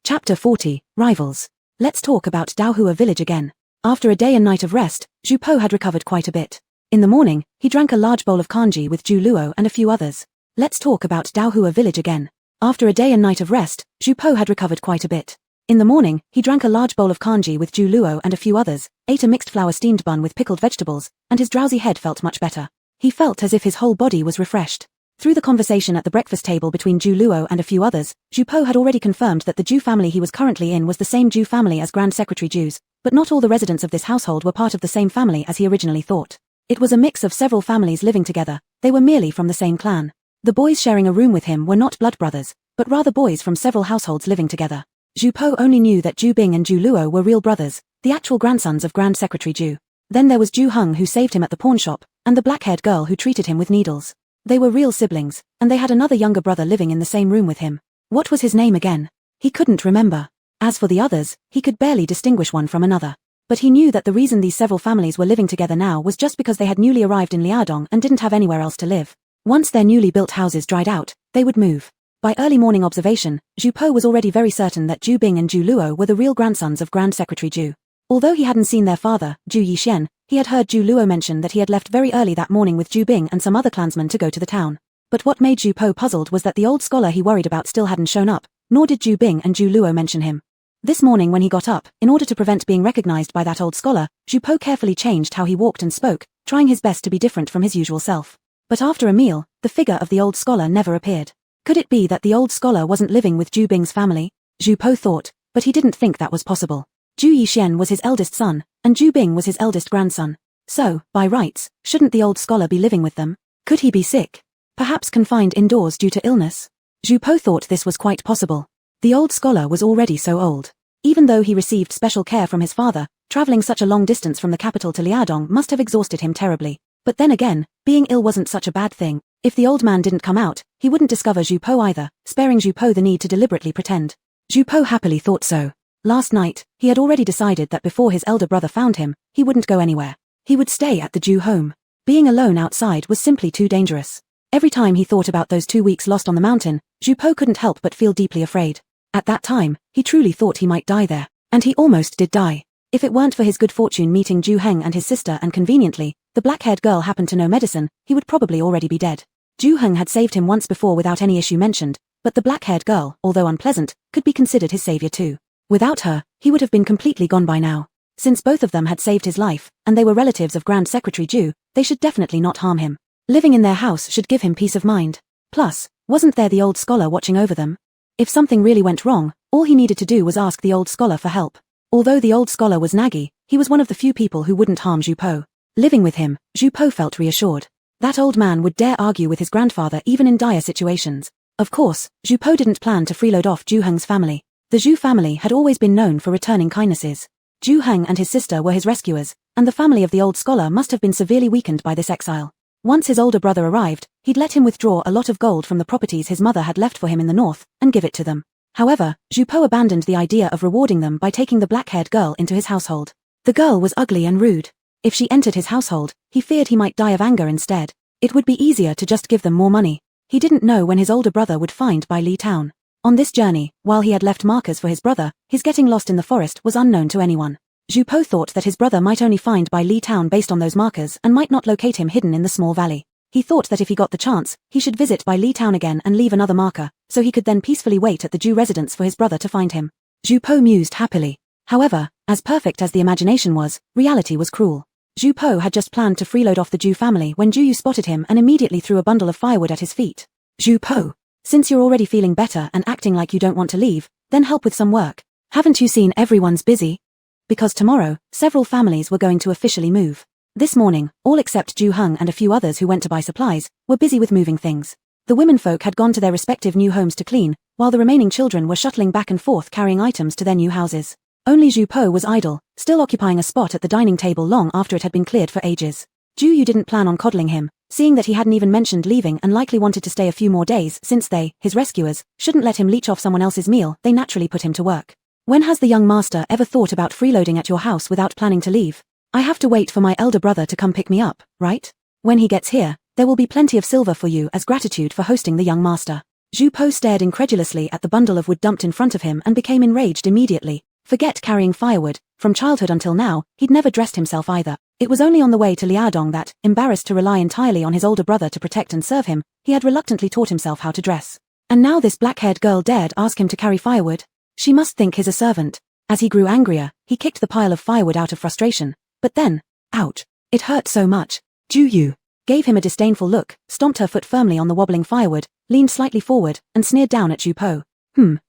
Chapter 40, Rivals. Let's talk about Daohua village again. After a day and night of rest, Zhu Po had recovered quite a bit. In the morning, he drank a large bowl of kanji with Zhu Luo and a few others. Let's talk about Daohua village again. After a day and night of rest, Zhu Po had recovered quite a bit. In the morning, he drank a large bowl of kanji with Zhu Luo and a few others, ate a mixed flour steamed bun with pickled vegetables, and his drowsy head felt much better. He felt as if his whole body was refreshed. Through the conversation at the breakfast table between Zhu Luo and a few others, Zhu Po had already confirmed that the Zhu family he was currently in was the same Zhu family as Grand Secretary Zhu's, but not all the residents of this household were part of the same family as he originally thought. It was a mix of several families living together, they were merely from the same clan. The boys sharing a room with him were not blood brothers, but rather boys from several households living together. Zhu Po only knew that Zhu Bing and Zhu Luo were real brothers, the actual grandsons of Grand Secretary Zhu. Then there was Zhu Heng who saved him at the pawn shop, and the black-haired girl who treated him with needles. They were real siblings, and they had another younger brother living in the same room with him. What was his name again? He couldn't remember. As for the others, he could barely distinguish one from another. But he knew that the reason these several families were living together now was just because they had newly arrived in Liaodong and didn't have anywhere else to live. Once their newly built houses dried out, they would move. By early morning observation, Zhu Po was already very certain that Zhu Bing and Zhu Luo were the real grandsons of Grand Secretary Zhu. Although he hadn't seen their father, Zhu Yixian, he had heard Zhu Luo mention that he had left very early that morning with Zhu Bing and some other clansmen to go to the town. But what made Zhu Po puzzled was that the old scholar he worried about still hadn't shown up, nor did Zhu Bing and Zhu Luo mention him. This morning when he got up, in order to prevent being recognized by that old scholar, Zhu Po carefully changed how he walked and spoke, trying his best to be different from his usual self. But after a meal, the figure of the old scholar never appeared. Could it be that the old scholar wasn't living with Zhu Bing's family? Zhu Po thought, but he didn't think that was possible. Zhu Yixian was his eldest son, and Zhu Bing was his eldest grandson. So, by rights, shouldn't the old scholar be living with them? Could he be sick? Perhaps confined indoors due to illness? Zhu Po thought this was quite possible. The old scholar was already so old. Even though he received special care from his father, traveling such a long distance from the capital to Liaodong must have exhausted him terribly. But then again, being ill wasn't such a bad thing. If the old man didn't come out, he wouldn't discover Zhu Po either, sparing Zhu Po the need to deliberately pretend. Zhu Po happily thought so. Last night, he had already decided that before his elder brother found him, he wouldn't go anywhere. He would stay at the Zhu home. Being alone outside was simply too dangerous. Every time he thought about those 2 weeks lost on the mountain, Zhu Po couldn't help but feel deeply afraid. At that time, he truly thought he might die there. And he almost did die. If it weren't for his good fortune meeting Zhu Heng and his sister and conveniently, the black-haired girl happened to know medicine, he would probably already be dead. Zhu Heng had saved him once before without any issue mentioned, but the black-haired girl, although unpleasant, could be considered his savior too. Without her, he would have been completely gone by now. Since both of them had saved his life, and they were relatives of Grand Secretary Zhu, they should definitely not harm him. Living in their house should give him peace of mind. Plus, wasn't there the old scholar watching over them? If something really went wrong, all he needed to do was ask the old scholar for help. Although the old scholar was naggy, He was one of the few people who wouldn't harm Zhu Po. Living with him, Zhu Po felt reassured. That old man would dare argue with his grandfather even in dire situations. Of course, Zhu Po didn't plan to freeload off Zhu Heng's family. The Zhu family had always been known for returning kindnesses. Zhu Heng and his sister were his rescuers, and the family of the old scholar must have been severely weakened by this exile. Once his older brother arrived, he'd let him withdraw a lot of gold from the properties his mother had left for him in the north, and give it to them. However, Zhu Po abandoned the idea of rewarding them by taking the black-haired girl into his household. The girl was ugly and rude. If she entered his household, he feared he might die of anger instead. It would be easier to just give them more money. He didn't know when his older brother would find Bai Li Town. On this journey, while he had left markers for his brother, his getting lost in the forest was unknown to anyone. Zhu Po thought that his brother might only find Bai Li Town based on those markers and might not locate him hidden in the small valley. He thought that if he got the chance, he should visit Bai Li Town again and leave another marker, so he could then peacefully wait at the Zhu residence for his brother to find him. Zhu Po mused happily. However, as perfect as the imagination was, reality was cruel. Zhu Po had just planned to freeload off the Zhu family when Zhu Yu spotted him and immediately threw a bundle of firewood at his feet. Zhu Po, since you're already feeling better and acting like you don't want to leave, then help with some work. Haven't you seen everyone's busy? Because tomorrow, several families were going to officially move. This morning, all except Zhu Heng and a few others who went to buy supplies, were busy with moving things. The womenfolk had gone to their respective new homes to clean, while the remaining children were shuttling back and forth carrying items to their new houses. Only Zhu Po was idle, still occupying a spot at the dining table long after it had been cleared for ages. Zhu Yu didn't plan on coddling him, seeing that he hadn't even mentioned leaving and likely wanted to stay a few more days since they, his rescuers, shouldn't let him leech off someone else's meal. They naturally put him to work. When has the young master ever thought about freeloading at your house without planning to leave? I have to wait for my elder brother to come pick me up, right? When he gets here, there will be plenty of silver for you as gratitude for hosting the young master. Zhu Po stared incredulously at the bundle of wood dumped in front of him and became enraged immediately. Forget carrying firewood. From childhood until now, he'd never dressed himself either. It was only on the way to Liaodong that, embarrassed to rely entirely on his older brother to protect and serve him, he had reluctantly taught himself how to dress. And now this black-haired girl dared ask him to carry firewood? She must think he's a servant. As he grew angrier, he kicked the pile of firewood out of frustration. But then, ouch, it hurt so much. Zhu Yu gave him a disdainful look, stomped her foot firmly on the wobbling firewood, leaned slightly forward, and sneered down at Zhu Po.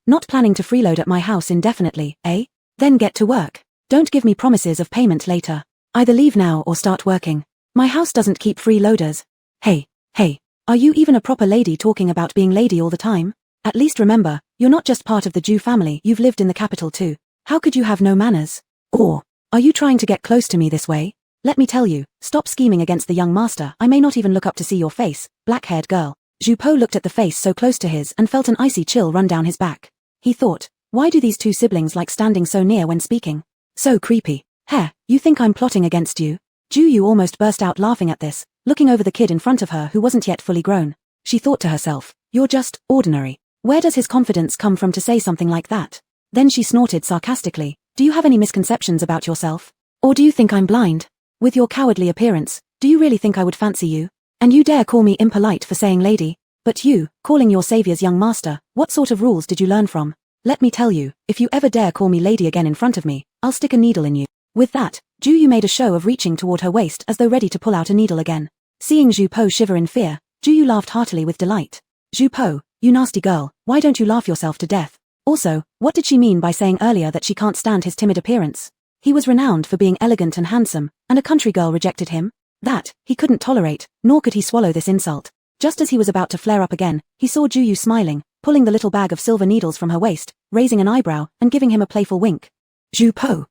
Not planning to freeload at my house indefinitely, eh? Then get to work. Don't give me promises of payment later. Either leave now or start working. My house doesn't keep freeloaders. Hey, are you even a proper lady talking about being lady all the time? At least remember, you're not just part of the Zhu family, you've lived in the capital too. How could you have no manners? Or, are you trying to get close to me this way? Let me tell you, stop scheming against the young master. I may not even look up to see your face, black-haired girl. Zhu Po looked at the face so close to his and felt an icy chill run down his back. He thought, why do these two siblings like standing so near when speaking? So creepy. You think I'm plotting against you? Zhu Yu almost burst out laughing at this, looking over the kid in front of her who wasn't yet fully grown. She thought to herself, you're just ordinary. Where does his confidence come from to say something like that? Then she snorted sarcastically, do you have any misconceptions about yourself? Or do you think I'm blind? With your cowardly appearance, do you really think I would fancy you? And you dare call me impolite for saying lady? But you, calling your savior's young master, what sort of rules did you learn from? Let me tell you, if you ever dare call me lady again in front of me, I'll stick a needle in you. With that, Zhu Yu made a show of reaching toward her waist as though ready to pull out a needle again. Seeing Zhu Po shiver in fear, Zhu Yu laughed heartily with delight. Zhu Po, you nasty girl, why don't you laugh yourself to death? Also, what did she mean by saying earlier that she can't stand his timid appearance? He was renowned for being elegant and handsome, and a country girl rejected him? That, he couldn't tolerate, nor could he swallow this insult. Just as he was about to flare up again, he saw Zhu Yu smiling, pulling the little bag of silver needles from her waist, raising an eyebrow, and giving him a playful wink. Zhu Po.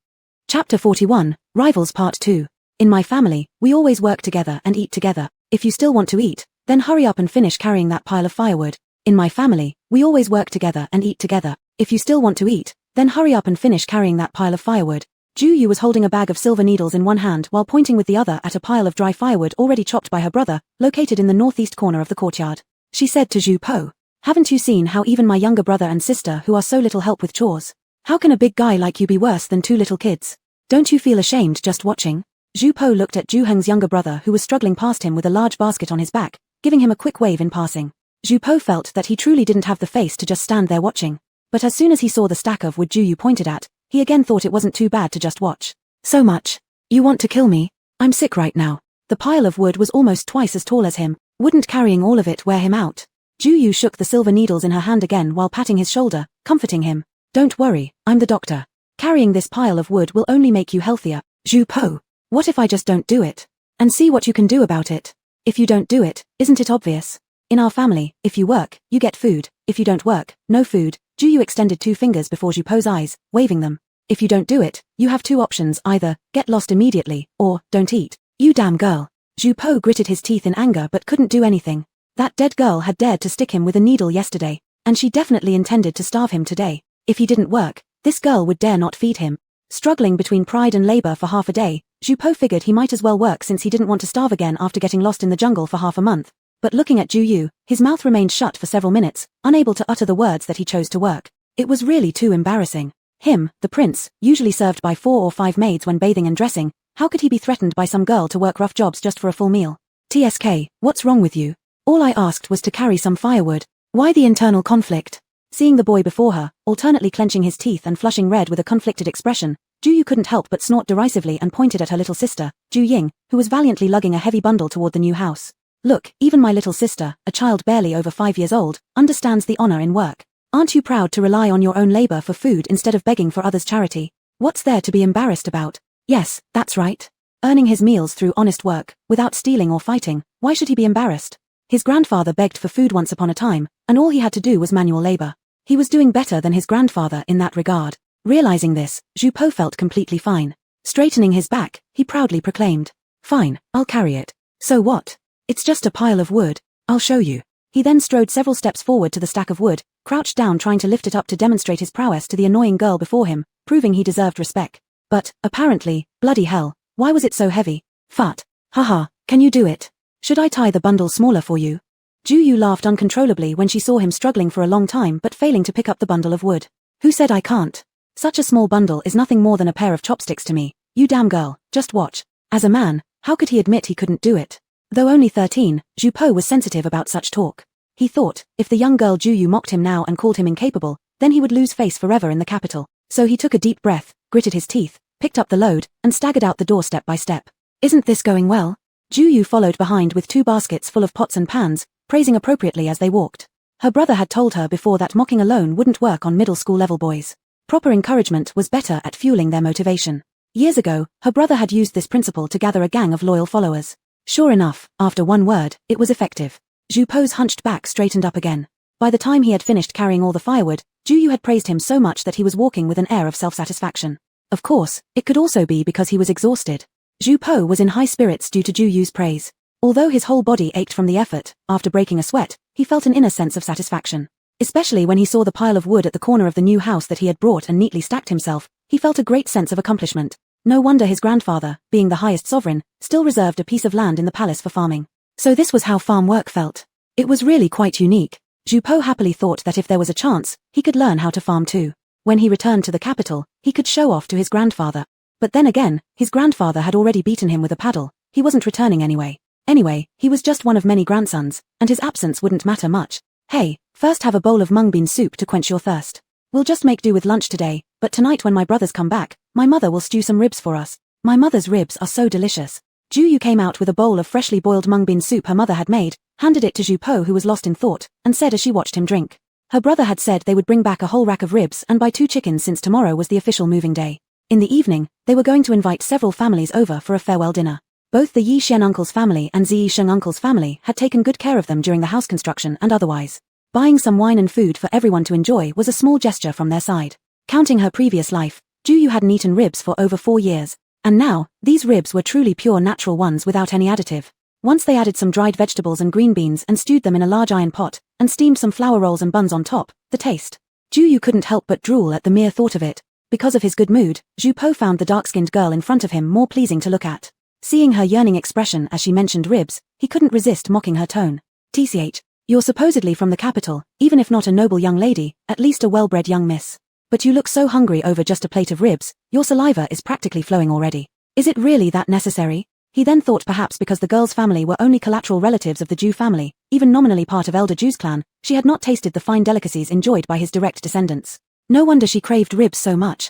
Chapter 41, Rivals Part 2. In my family, we always work together and eat together. If you still want to eat, then hurry up and finish carrying that pile of firewood. In my family, we always work together and eat together. If you still want to eat, then hurry up and finish carrying that pile of firewood. Zhu Yu was holding a bag of silver needles in one hand while pointing with the other at a pile of dry firewood already chopped by her brother, located in the northeast corner of the courtyard. She said to Zhu Po, haven't you seen how even my younger brother and sister who are so little help with chores? How can a big guy like you be worse than two little kids? Don't you feel ashamed just watching? Zhu Po looked at Zhu Heng's younger brother who was struggling past him with a large basket on his back, giving him a quick wave in passing. Zhu Po felt that he truly didn't have the face to just stand there watching. But as soon as he saw the stack of wood Zhu Yu pointed at, he again thought it wasn't too bad to just watch. So much. You want to kill me? I'm sick right now. The pile of wood was almost twice as tall as him. Wouldn't carrying all of it wear him out? Zhu Yu shook the silver needles in her hand again while patting his shoulder, comforting him. Don't worry, I'm the doctor. Carrying this pile of wood will only make you healthier. Zhu Po, what if I just don't do it? And see what you can do about it. If you don't do it, isn't it obvious? In our family, if you work, you get food. If you don't work, no food. Zhu Yu extended 2 fingers before Zhu Po's eyes, waving them. If you don't do it, you have 2 options, either get lost immediately, or don't eat. You damn girl. Zhu Po gritted his teeth in anger but couldn't do anything. That dead girl had dared to stick him with a needle yesterday, and she definitely intended to starve him today. If he didn't work, this girl would dare not feed him. Struggling between pride and labor for half a day, Zhu Po figured he might as well work since he didn't want to starve again after getting lost in the jungle for half a month. But looking at Zhu Yu, his mouth remained shut for several minutes, unable to utter the words that he chose to work. It was really too embarrassing. Him, the prince, usually served by 4 or 5 maids when bathing and dressing, how could he be threatened by some girl to work rough jobs just for a full meal? TSK, what's wrong with you? All I asked was to carry some firewood. Why the internal conflict? Seeing the boy before her, alternately clenching his teeth and flushing red with a conflicted expression, Zhu Yu couldn't help but snort derisively and pointed at her little sister, Zhu Ying, who was valiantly lugging a heavy bundle toward the new house. Look, even my little sister, a child barely over 5 years old, understands the honor in work. Aren't you proud to rely on your own labor for food instead of begging for others' charity? What's there to be embarrassed about? Yes, that's right. Earning his meals through honest work, without stealing or fighting, why should he be embarrassed? His grandfather begged for food once upon a time, and all he had to do was manual labor. He was doing better than his grandfather in that regard. Realizing this, Zhu Po felt completely fine. Straightening his back, he proudly proclaimed, "Fine, I'll carry it. So what? It's just a pile of wood. I'll show you." He then strode several steps forward to the stack of wood, crouched down trying to lift it up to demonstrate his prowess to the annoying girl before him, proving he deserved respect. But, apparently, bloody hell, why was it so heavy? Fat. Haha, can you do it? Should I tie the bundle smaller for you? Zhu Yu laughed uncontrollably when she saw him struggling for a long time but failing to pick up the bundle of wood. Who said I can't? Such a small bundle is nothing more than a pair of chopsticks to me. You damn girl, just watch. As a man, how could he admit he couldn't do it? Though only 13, Zhu Po was sensitive about such talk. He thought, if the young girl Zhu Yu mocked him now and called him incapable, then he would lose face forever in the capital. So he took a deep breath, gritted his teeth, picked up the load, and staggered out the door step by step. Isn't this going well? Zhu Yu followed behind with 2 baskets full of pots and pans, praising appropriately as they walked. Her brother had told her before that mocking alone wouldn't work on middle school level boys. Proper encouragement was better at fueling their motivation. Years ago, her brother had used this principle to gather a gang of loyal followers. Sure enough, after one word, it was effective. Zhu Po's hunched back straightened up again. By the time he had finished carrying all the firewood, Zhu Yu had praised him so much that he was walking with an air of self-satisfaction. Of course, it could also be because he was exhausted. Zhu Po was in high spirits due to Zhu Yu's praise. Although his whole body ached from the effort, after breaking a sweat, he felt an inner sense of satisfaction. Especially when he saw the pile of wood at the corner of the new house that he had brought and neatly stacked himself, he felt a great sense of accomplishment. No wonder his grandfather, being the highest sovereign, still reserved a piece of land in the palace for farming. So this was how farm work felt. It was really quite unique. Zhu Po happily thought that if there was a chance, he could learn how to farm too. When he returned to the capital, he could show off to his grandfather. But then again, his grandfather had already beaten him with a paddle. He wasn't returning anyway. Anyway, he was just one of many grandsons, and his absence wouldn't matter much. Hey, first have a bowl of mung bean soup to quench your thirst. We'll just make do with lunch today, but tonight when my brothers come back, my mother will stew some ribs for us. My mother's ribs are so delicious. Zhu Yu came out with a bowl of freshly boiled mung bean soup her mother had made, handed it to Zhu Po who was lost in thought, and said as she watched him drink. Her brother had said they would bring back a whole rack of ribs and buy 2 chickens since tomorrow was the official moving day. In the evening, they were going to invite several families over for a farewell dinner. Both the Yi Xian uncle's family and Zi Sheng uncle's family had taken good care of them during the house construction and otherwise. Buying some wine and food for everyone to enjoy was a small gesture from their side. Counting her previous life, Zhu Yu hadn't eaten ribs for over 4 years. And now, these ribs were truly pure natural ones without any additive. Once they added some dried vegetables and green beans and stewed them in a large iron pot, and steamed some flour rolls and buns on top, the taste. Zhu Yu couldn't help but drool at the mere thought of it. Because of his good mood, Zhu Po found the dark-skinned girl in front of him more pleasing to look at. Seeing her yearning expression as she mentioned ribs, he couldn't resist mocking her tone. TCH, you're supposedly from the capital, even if not a noble young lady, at least a well-bred young miss. But you look so hungry over just a plate of ribs, your saliva is practically flowing already. Is it really that necessary? He then thought perhaps because the girl's family were only collateral relatives of the Zhu family, even nominally part of Elder Zhu's clan, she had not tasted the fine delicacies enjoyed by his direct descendants. No wonder she craved ribs so much.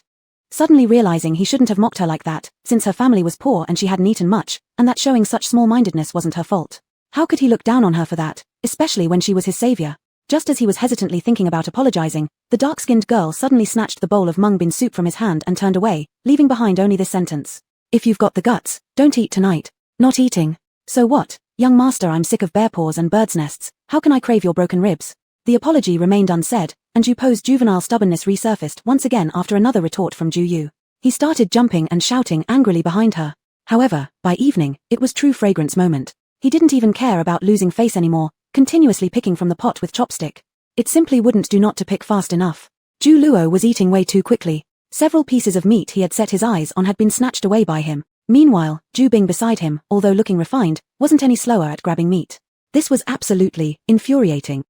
Suddenly realizing he shouldn't have mocked her like that, since her family was poor and she hadn't eaten much, and that showing such small-mindedness wasn't her fault. How could he look down on her for that, especially when she was his savior? Just as he was hesitantly thinking about apologizing, the dark-skinned girl suddenly snatched the bowl of mung bean soup from his hand and turned away, leaving behind only this sentence. If you've got the guts, don't eat tonight. Not eating. So what? Young master, I'm sick of bear paws and birds' nests. How can I crave your broken ribs? The apology remained unsaid, and Ju Po's juvenile stubbornness resurfaced once again after another retort from Ju Yu. He started jumping and shouting angrily behind her. However, by evening, it was true fragrance moment. He didn't even care about losing face anymore, continuously picking from the pot with chopstick. It simply wouldn't do not to pick fast enough. Ju Luo was eating way too quickly. Several pieces of meat he had set his eyes on had been snatched away by him. Meanwhile, Ju Bing beside him, although looking refined, wasn't any slower at grabbing meat. This was absolutely infuriating.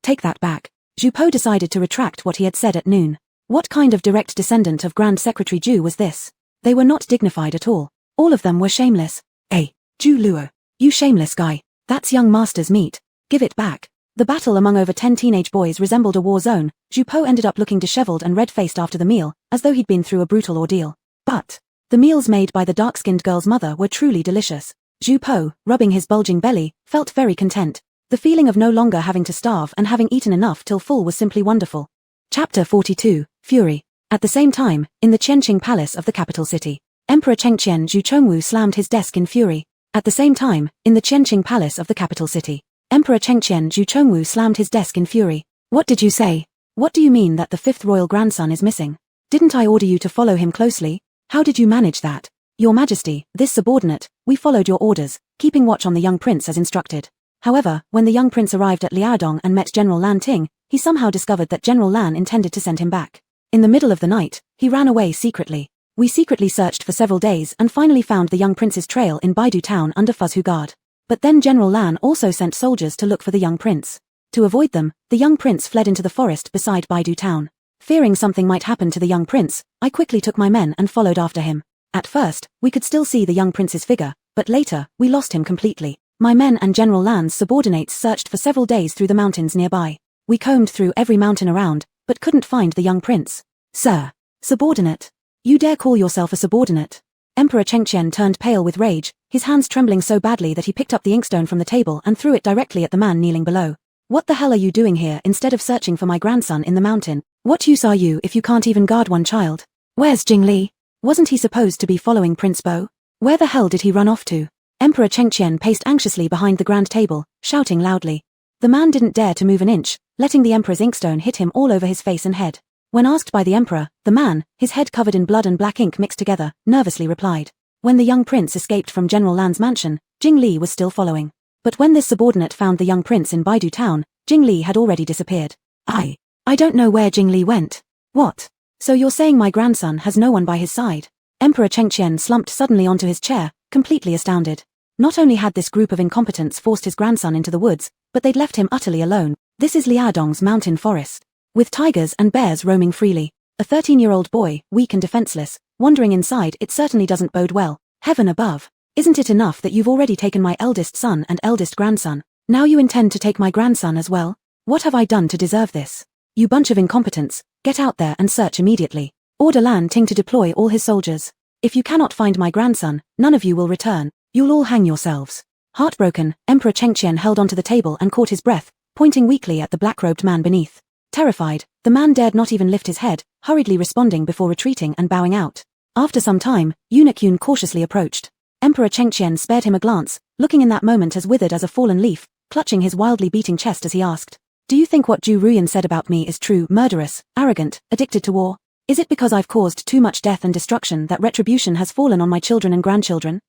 Take that back. Ju Po decided to retract what he had said at noon. What kind of direct descendant of Grand Secretary Ju was this? They were not dignified at all. All of them were shameless. Hey, Ju Luo. You shameless guy. That's young master's meat. Give it back. The battle among over 10 teenage boys resembled a war zone. Ju Po ended up looking disheveled and red-faced after the meal, as though he'd been through a brutal ordeal. But the meals made by the dark-skinned girl's mother were truly delicious. Ju Po, rubbing his bulging belly, felt very content. The feeling of no longer having to starve and having eaten enough till full was simply wonderful. Chapter 42, Fury. At the same time, in the Qianqing Palace of the capital city, Emperor Chengqian Zhu Chongwu slammed his desk in fury. At the same time, in the Qianqing Palace of the capital city, Emperor Chengqian Zhu Chongwu slammed his desk in fury. What did you say? What do you mean that the fifth royal grandson is missing? Didn't I order you to follow him closely? How did you manage that? Your Majesty, this subordinate, we followed your orders, keeping watch on the young prince as instructed. However, when the young prince arrived at Liaodong and met General Lan Ting, he somehow discovered that General Lan intended to send him back. In the middle of the night, he ran away secretly. We secretly searched for several days and finally found the young prince's trail in Baidu town under Fuzhu Guard. But then General Lan also sent soldiers to look for the young prince. To avoid them, the young prince fled into the forest beside Baidu town. Fearing something might happen to the young prince, I quickly took my men and followed after him. At first, we could still see the young prince's figure, but later, we lost him completely. My men and General Lan's subordinates searched for several days through the mountains nearby. We combed through every mountain around, but couldn't find the young prince. Sir. Subordinate. You dare call yourself a subordinate? Emperor Chengqian turned pale with rage, his hands trembling so badly that he picked up the inkstone from the table and threw it directly at the man kneeling below. What the hell are you doing here instead of searching for my grandson in the mountain? What use are you if you can't even guard one child? Where's Jingli? Wasn't he supposed to be following Prince Bo? Where the hell did he run off to? Emperor Chengqian paced anxiously behind the grand table, shouting loudly. The man didn't dare to move an inch, letting the emperor's inkstone hit him all over his face and head. When asked by the emperor, the man, his head covered in blood and black ink mixed together, nervously replied. When the young prince escaped from General Lan's mansion, Jing Li was still following. But when this subordinate found the young prince in Baidu town, Jing Li had already disappeared. I don't know where Jing Li went. What? So you're saying my grandson has no one by his side? Emperor Chengqian slumped suddenly onto his chair, completely astounded. Not only had this group of incompetents forced his grandson into the woods, but they'd left him utterly alone. This is Liaodong's mountain forest, with tigers and bears roaming freely. A 13-year-old boy, weak and defenseless, wandering inside, it certainly doesn't bode well. Heaven above. Isn't it enough that you've already taken my eldest son and eldest grandson? Now you intend to take my grandson as well? What have I done to deserve this? You bunch of incompetents, get out there and search immediately. Order Lan Ting to deploy all his soldiers. If you cannot find my grandson, none of you will return. You'll all hang yourselves. Heartbroken, Emperor Chengqian held onto the table and caught his breath, pointing weakly at the black-robed man beneath. Terrified, the man dared not even lift his head, hurriedly responding before retreating and bowing out. After some time, Eunuch Yun cautiously approached. Emperor Chengqian spared him a glance, looking in that moment as withered as a fallen leaf, clutching his wildly beating chest as he asked. Do you think what Zhu Ruyan said about me is true, murderous, arrogant, addicted to war? Is it because I've caused too much death and destruction that retribution has fallen on my children and grandchildren?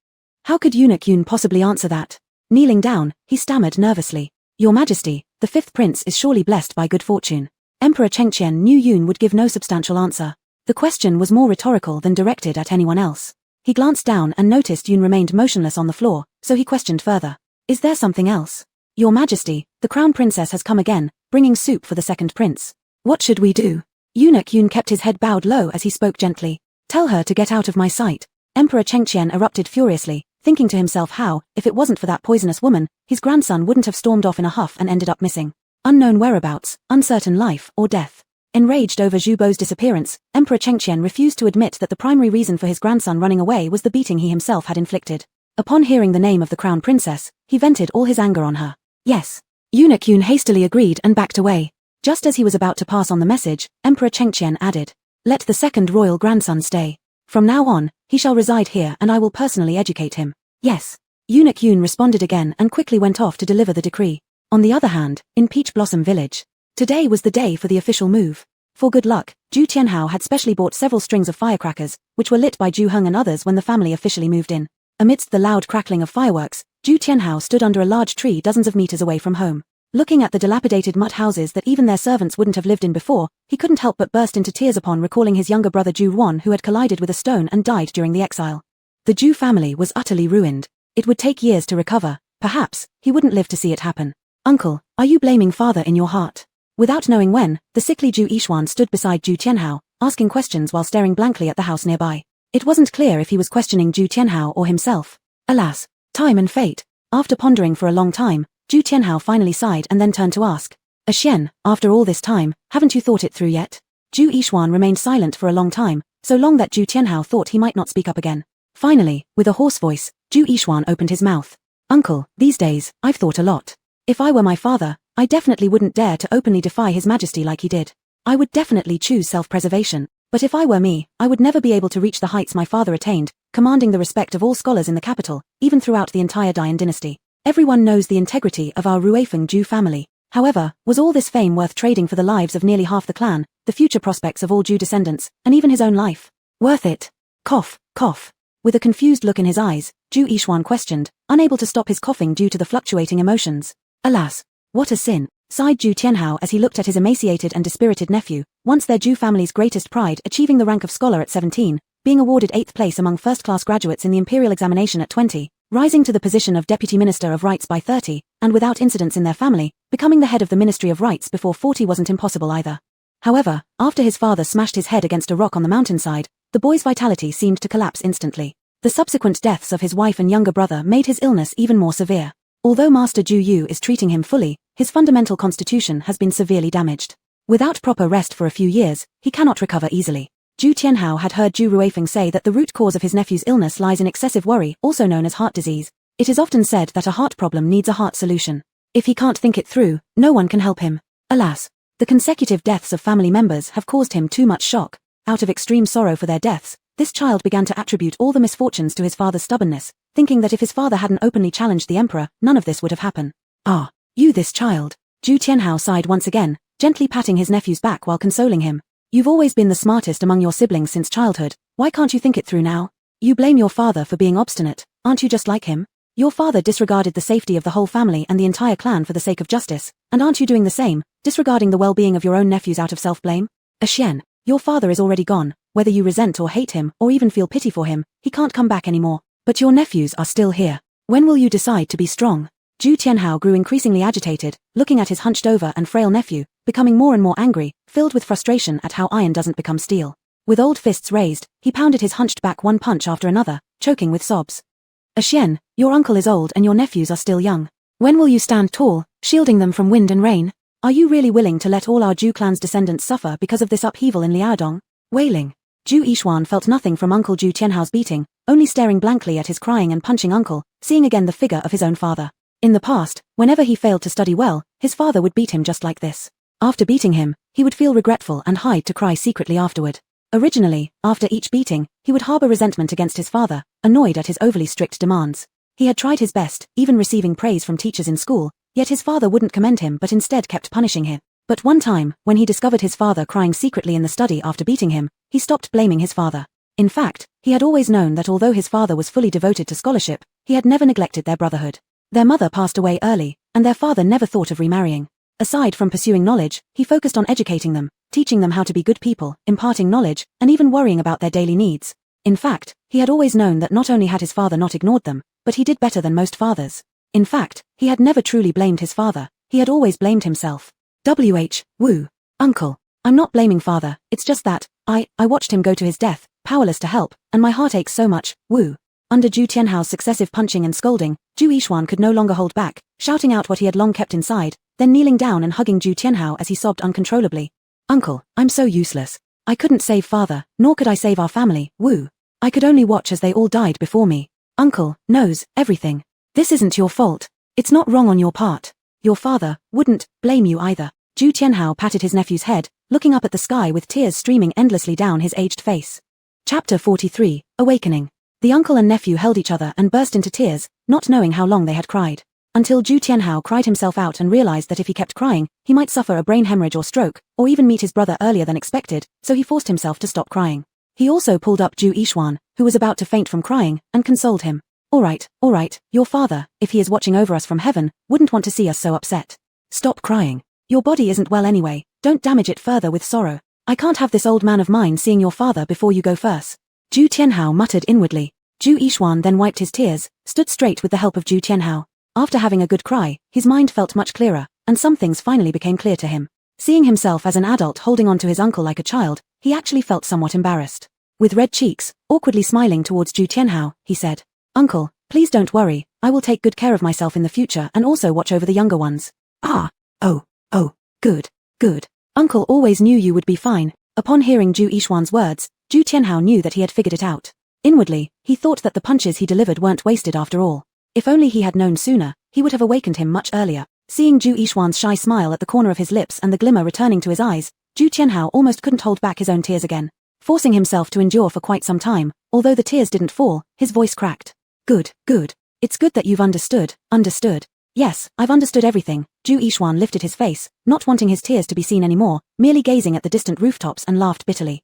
How could Eunuch Yun possibly answer that? Kneeling down, he stammered nervously. Your Majesty, the fifth prince is surely blessed by good fortune. Emperor Chengqian knew Yun would give no substantial answer. The question was more rhetorical than directed at anyone else. He glanced down and noticed Yun remained motionless on the floor, so he questioned further. Is there something else? Your Majesty, the crown princess has come again, bringing soup for the second prince. What should we do? Eunuch Yun kept his head bowed low as he spoke gently. Tell her to get out of my sight. Emperor Chengqian erupted furiously, thinking to himself how, if it wasn't for that poisonous woman, his grandson wouldn't have stormed off in a huff and ended up missing. Unknown whereabouts, uncertain life or death. Enraged over Zhu Bo's disappearance, Emperor Chengqian refused to admit that the primary reason for his grandson running away was the beating he himself had inflicted. Upon hearing the name of the crown princess, he vented all his anger on her. Yes. Eunuch Yun hastily agreed and backed away. Just as he was about to pass on the message, Emperor Chengqian added, let the second royal grandson stay. From now on, he shall reside here and I will personally educate him. Yes. Eunuch Yoon responded again and quickly went off to deliver the decree. On the other hand, in Peach Blossom Village, today was the day for the official move. For good luck, Ju Tianhao had specially bought several strings of firecrackers, which were lit by Ju Heng and others when the family officially moved in. Amidst the loud crackling of fireworks, Ju Tianhao stood under a large tree dozens of meters away from home. Looking at the dilapidated mud houses that even their servants wouldn't have lived in before, he couldn't help but burst into tears upon recalling his younger brother Ju Ruan who had collided with a stone and died during the exile. The Ju family was utterly ruined. It would take years to recover. Perhaps he wouldn't live to see it happen. Uncle, are you blaming father in your heart? Without knowing when, the sickly Ju Yishuan stood beside Ju Tianhao, asking questions while staring blankly at the house nearby. It wasn't clear if he was questioning Ju Tianhao or himself. Alas, time and fate. After pondering for a long time, Ju Tianhao finally sighed and then turned to ask, Xian, after all this time, haven't you thought it through yet? Ju Yishuan remained silent for a long time, so long that Ju Tianhao thought he might not speak up again. Finally, with a hoarse voice, Ju Yishuan opened his mouth. Uncle, these days, I've thought a lot. If I were my father, I definitely wouldn't dare to openly defy his majesty like he did. I would definitely choose self-preservation, but if I were me, I would never be able to reach the heights my father attained, commanding the respect of all scholars in the capital, even throughout the entire Dian dynasty. Everyone knows the integrity of our Ruifeng Ju family. However, was all this fame worth trading for the lives of nearly half the clan, the future prospects of all Ju descendants, and even his own life? Worth it? Cough, cough. With a confused look in his eyes, Ju Yishuan questioned, unable to stop his coughing due to the fluctuating emotions. Alas, what a sin, sighed Ju Tianhao as he looked at his emaciated and dispirited nephew, once their Ju family's greatest pride, achieving the rank of scholar at 17, being awarded 8th place among first-class graduates in the imperial examination at 20, rising to the position of Deputy Minister of Rights by 30, and without incidents in their family, becoming the head of the Ministry of Rights before 40 wasn't impossible either. However, after his father smashed his head against a rock on the mountainside, the boy's vitality seemed to collapse instantly. The subsequent deaths of his wife and younger brother made his illness even more severe. Although Master Ju Yu is treating him fully, his fundamental constitution has been severely damaged. Without proper rest for a few years, he cannot recover easily. Ju Tianhao had heard Ju Ruifeng say that the root cause of his nephew's illness lies in excessive worry, also known as heart disease. It is often said that a heart problem needs a heart solution. If he can't think it through, no one can help him. Alas, the consecutive deaths of family members have caused him too much shock. Out of extreme sorrow for their deaths, this child began to attribute all the misfortunes to his father's stubbornness, thinking that if his father hadn't openly challenged the emperor, none of this would have happened. Ah, you this child. Ju Tianhao sighed once again, gently patting his nephew's back while consoling him. You've always been the smartest among your siblings since childhood, why can't you think it through now? You blame your father for being obstinate, aren't you just like him? Your father disregarded the safety of the whole family and the entire clan for the sake of justice, and aren't you doing the same, disregarding the well-being of your own nephews out of self-blame? Xian, your father is already gone, whether you resent or hate him or even feel pity for him, he can't come back anymore. But your nephews are still here. When will you decide to be strong? Ju Tianhao grew increasingly agitated, looking at his hunched-over and frail nephew, becoming more and more angry, filled with frustration at how iron doesn't become steel. With old fists raised, he pounded his hunched back one punch after another, choking with sobs. Xian, your uncle is old and your nephews are still young. When will you stand tall, shielding them from wind and rain? Are you really willing to let all our Ju clan's descendants suffer because of this upheaval in Liaodong? Wailing. Ju Yishuan felt nothing from Uncle Ju Tianhao's beating, only staring blankly at his crying and punching uncle, seeing again the figure of his own father. In the past, whenever he failed to study well, his father would beat him just like this. After beating him, he would feel regretful and hide to cry secretly afterward. Originally, after each beating, he would harbor resentment against his father, annoyed at his overly strict demands. He had tried his best, even receiving praise from teachers in school, yet his father wouldn't commend him but instead kept punishing him. But one time, when he discovered his father crying secretly in the study after beating him, he stopped blaming his father. In fact, he had always known that although his father was fully devoted to scholarship, he had never neglected their brotherhood. Their mother passed away early, and their father never thought of remarrying. Aside from pursuing knowledge, he focused on educating them, teaching them how to be good people, imparting knowledge, and even worrying about their daily needs. In fact, he had always known that not only had his father not ignored them, but he did better than most fathers. In fact, he had never truly blamed his father, he had always blamed himself. Wu. Uncle. I'm not blaming father, it's just that, I watched him go to his death, powerless to help, and my heart aches so much, Wu. Under Ju Tianhao's successive punching and scolding, Ju Yishuan could no longer hold back, shouting out what he had long kept inside, then kneeling down and hugging Ju Tianhao as he sobbed uncontrollably. Uncle, I'm so useless. I couldn't save father, nor could I save our family, Wu. I could only watch as they all died before me. Uncle knows everything. This isn't your fault. It's not wrong on your part. Your father wouldn't blame you either. Ju Tianhao patted his nephew's head, looking up at the sky with tears streaming endlessly down his aged face. Chapter 43, Awakening. The uncle and nephew held each other and burst into tears, not knowing how long they had cried. Until Zhu Tianhao cried himself out and realized that if he kept crying, he might suffer a brain hemorrhage or stroke, or even meet his brother earlier than expected, so he forced himself to stop crying. He also pulled up Zhu Yishuan, who was about to faint from crying, and consoled him. All right, your father, if he is watching over us from heaven, wouldn't want to see us so upset. Stop crying. Your body isn't well anyway, don't damage it further with sorrow. I can't have this old man of mine seeing your father before you go first. Zhu Tianhao muttered inwardly. Zhu Yishuan then wiped his tears, stood straight with the help of Zhu Tianhao. After having a good cry, his mind felt much clearer, and some things finally became clear to him. Seeing himself as an adult holding on to his uncle like a child, he actually felt somewhat embarrassed. With red cheeks, awkwardly smiling towards Zhu Tianhao, he said, "Uncle, please don't worry, I will take good care of myself in the future and also watch over the younger ones." Good. Uncle always knew you would be fine. Upon hearing Zhu Yishuan's words, Zhu Tianhao knew that he had figured it out. Inwardly, he thought that the punches he delivered weren't wasted after all. If only he had known sooner, he would have awakened him much earlier. Seeing Zhu Yishuan's shy smile at the corner of his lips and the glimmer returning to his eyes, Zhu Tianhao almost couldn't hold back his own tears again. Forcing himself to endure for quite some time, although the tears didn't fall, his voice cracked. Good. It's good that you've understood. Yes, I've understood everything. Zhu Yishuan lifted his face, not wanting his tears to be seen anymore, merely gazing at the distant rooftops and laughed bitterly.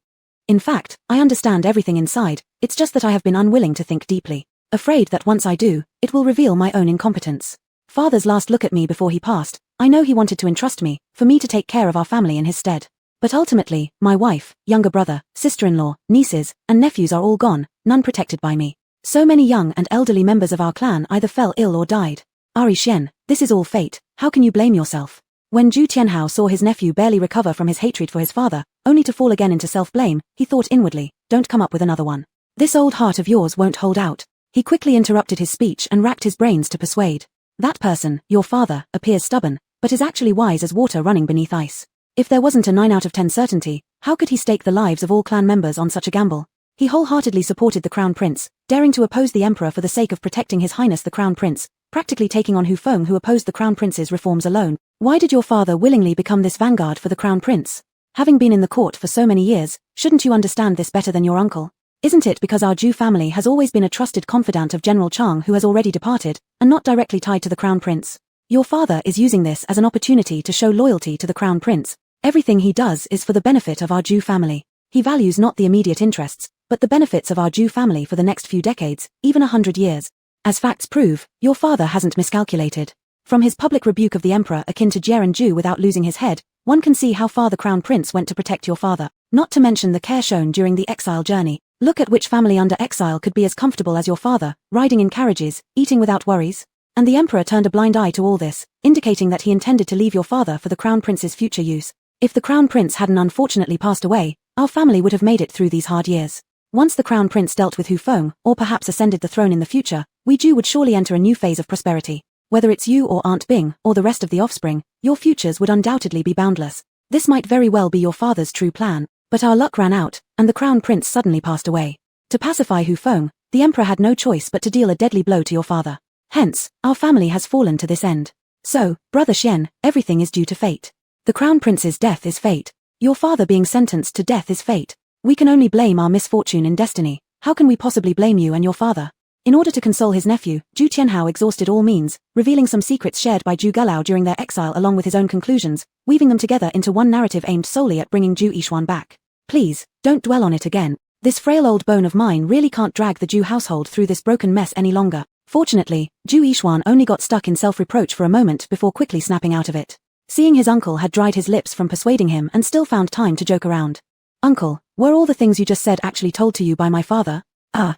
In fact, I understand everything inside, it's just that I have been unwilling to think deeply. Afraid that once I do, it will reveal my own incompetence. Father's last look at me before he passed, I know he wanted to entrust me, for me to take care of our family in his stead. But ultimately, my wife, younger brother, sister-in-law, nieces, and nephews are all gone, none protected by me. So many young and elderly members of our clan either fell ill or died. Ari Xian, this is all fate, how can you blame yourself? When Zhu Tianhao saw his nephew barely recover from his hatred for his father, only to fall again into self-blame, he thought inwardly, don't come up with another one. This old heart of yours won't hold out. He quickly interrupted his speech and racked his brains to persuade. That person, your father, appears stubborn, but is actually wise as water running beneath ice. If there wasn't a 9 out of 10 certainty, how could he stake the lives of all clan members on such a gamble? He wholeheartedly supported the Crown Prince, daring to oppose the Emperor for the sake of protecting His Highness the Crown Prince, practically taking on Hu Feng who opposed the Crown Prince's reforms alone. Why did your father willingly become this vanguard for the Crown Prince? Having been in the court for so many years, shouldn't you understand this better than your uncle? Isn't it because our Zhu family has always been a trusted confidant of General Chang who has already departed, and not directly tied to the Crown Prince? Your father is using this as an opportunity to show loyalty to the Crown Prince. Everything he does is for the benefit of our Zhu family. He values not the immediate interests, but the benefits of our Zhu family for the next few decades, even 100 years. As facts prove, your father hasn't miscalculated. From his public rebuke of the Emperor akin to Jiren Ju without losing his head, one can see how far the Crown Prince went to protect your father, not to mention the care shown during the exile journey. Look at which family under exile could be as comfortable as your father, riding in carriages, eating without worries. And the Emperor turned a blind eye to all this, indicating that he intended to leave your father for the Crown Prince's future use. If the Crown Prince hadn't unfortunately passed away, our family would have made it through these hard years. Once the Crown Prince dealt with Hu Feng, or perhaps ascended the throne in the future, we Zhu would surely enter a new phase of prosperity. Whether it's you or Aunt Bing, or the rest of the offspring, your futures would undoubtedly be boundless. This might very well be your father's true plan, but our luck ran out, and the Crown Prince suddenly passed away. To pacify Hu Feng, the Emperor had no choice but to deal a deadly blow to your father. Hence, our family has fallen to this end. So, Brother Xian, everything is due to fate. The Crown Prince's death is fate. Your father being sentenced to death is fate. We can only blame our misfortune in destiny. How can we possibly blame you and your father? In order to console his nephew, Zhu Tianhao exhausted all means, revealing some secrets shared by Zhu Galao during their exile along with his own conclusions, weaving them together into one narrative aimed solely at bringing Zhu Yishuan back. Please, don't dwell on it again. This frail old bone of mine really can't drag the Zhu household through this broken mess any longer. Fortunately, Zhu Yishuan only got stuck in self-reproach for a moment before quickly snapping out of it. Seeing his uncle had dried his lips from persuading him and still found time to joke around. Uncle, were all the things you just said actually told to you by my father?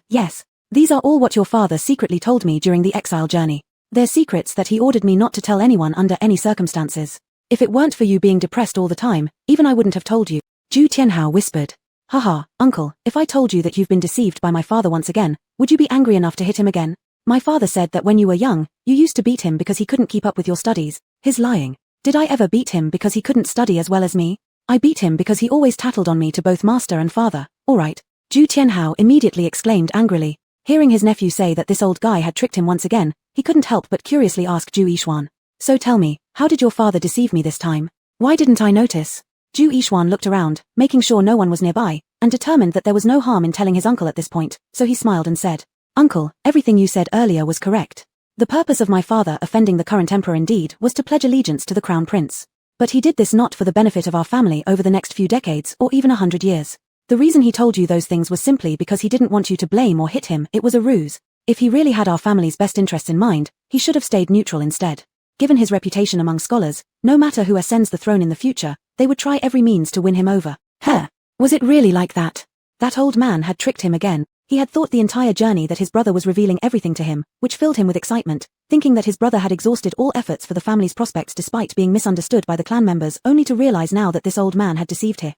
Yes. These are all what your father secretly told me during the exile journey. They're secrets that he ordered me not to tell anyone under any circumstances. If it weren't for you being depressed all the time, even I wouldn't have told you. Zhu Tianhao whispered. Haha, uncle, if I told you that you've been deceived by my father once again, would you be angry enough to hit him again? My father said that when you were young, you used to beat him because he couldn't keep up with your studies. His lying. Did I ever beat him because he couldn't study as well as me? I beat him because he always tattled on me to both master and father. Alright. Zhu Tianhao immediately exclaimed angrily. Hearing his nephew say that this old guy had tricked him once again, he couldn't help but curiously ask Zhu Yishuan. So tell me, how did your father deceive me this time? Why didn't I notice? Zhu Yishuan looked around, making sure no one was nearby, and determined that there was no harm in telling his uncle at this point, so he smiled and said, "Uncle, everything you said earlier was correct. The purpose of my father offending the current emperor indeed was to pledge allegiance to the crown prince. But he did this not for the benefit of our family over the next few decades or even 100 years. The reason he told you those things was simply because he didn't want you to blame or hit him. It was a ruse. If he really had our family's best interests in mind, he should have stayed neutral instead. Given his reputation among scholars, no matter who ascends the throne in the future, they would try every means to win him over." Was it really like that? That old man had tricked him again. He had thought the entire journey that his brother was revealing everything to him, which filled him with excitement, thinking that his brother had exhausted all efforts for the family's prospects despite being misunderstood by the clan members, only to realize now that this old man had deceived him.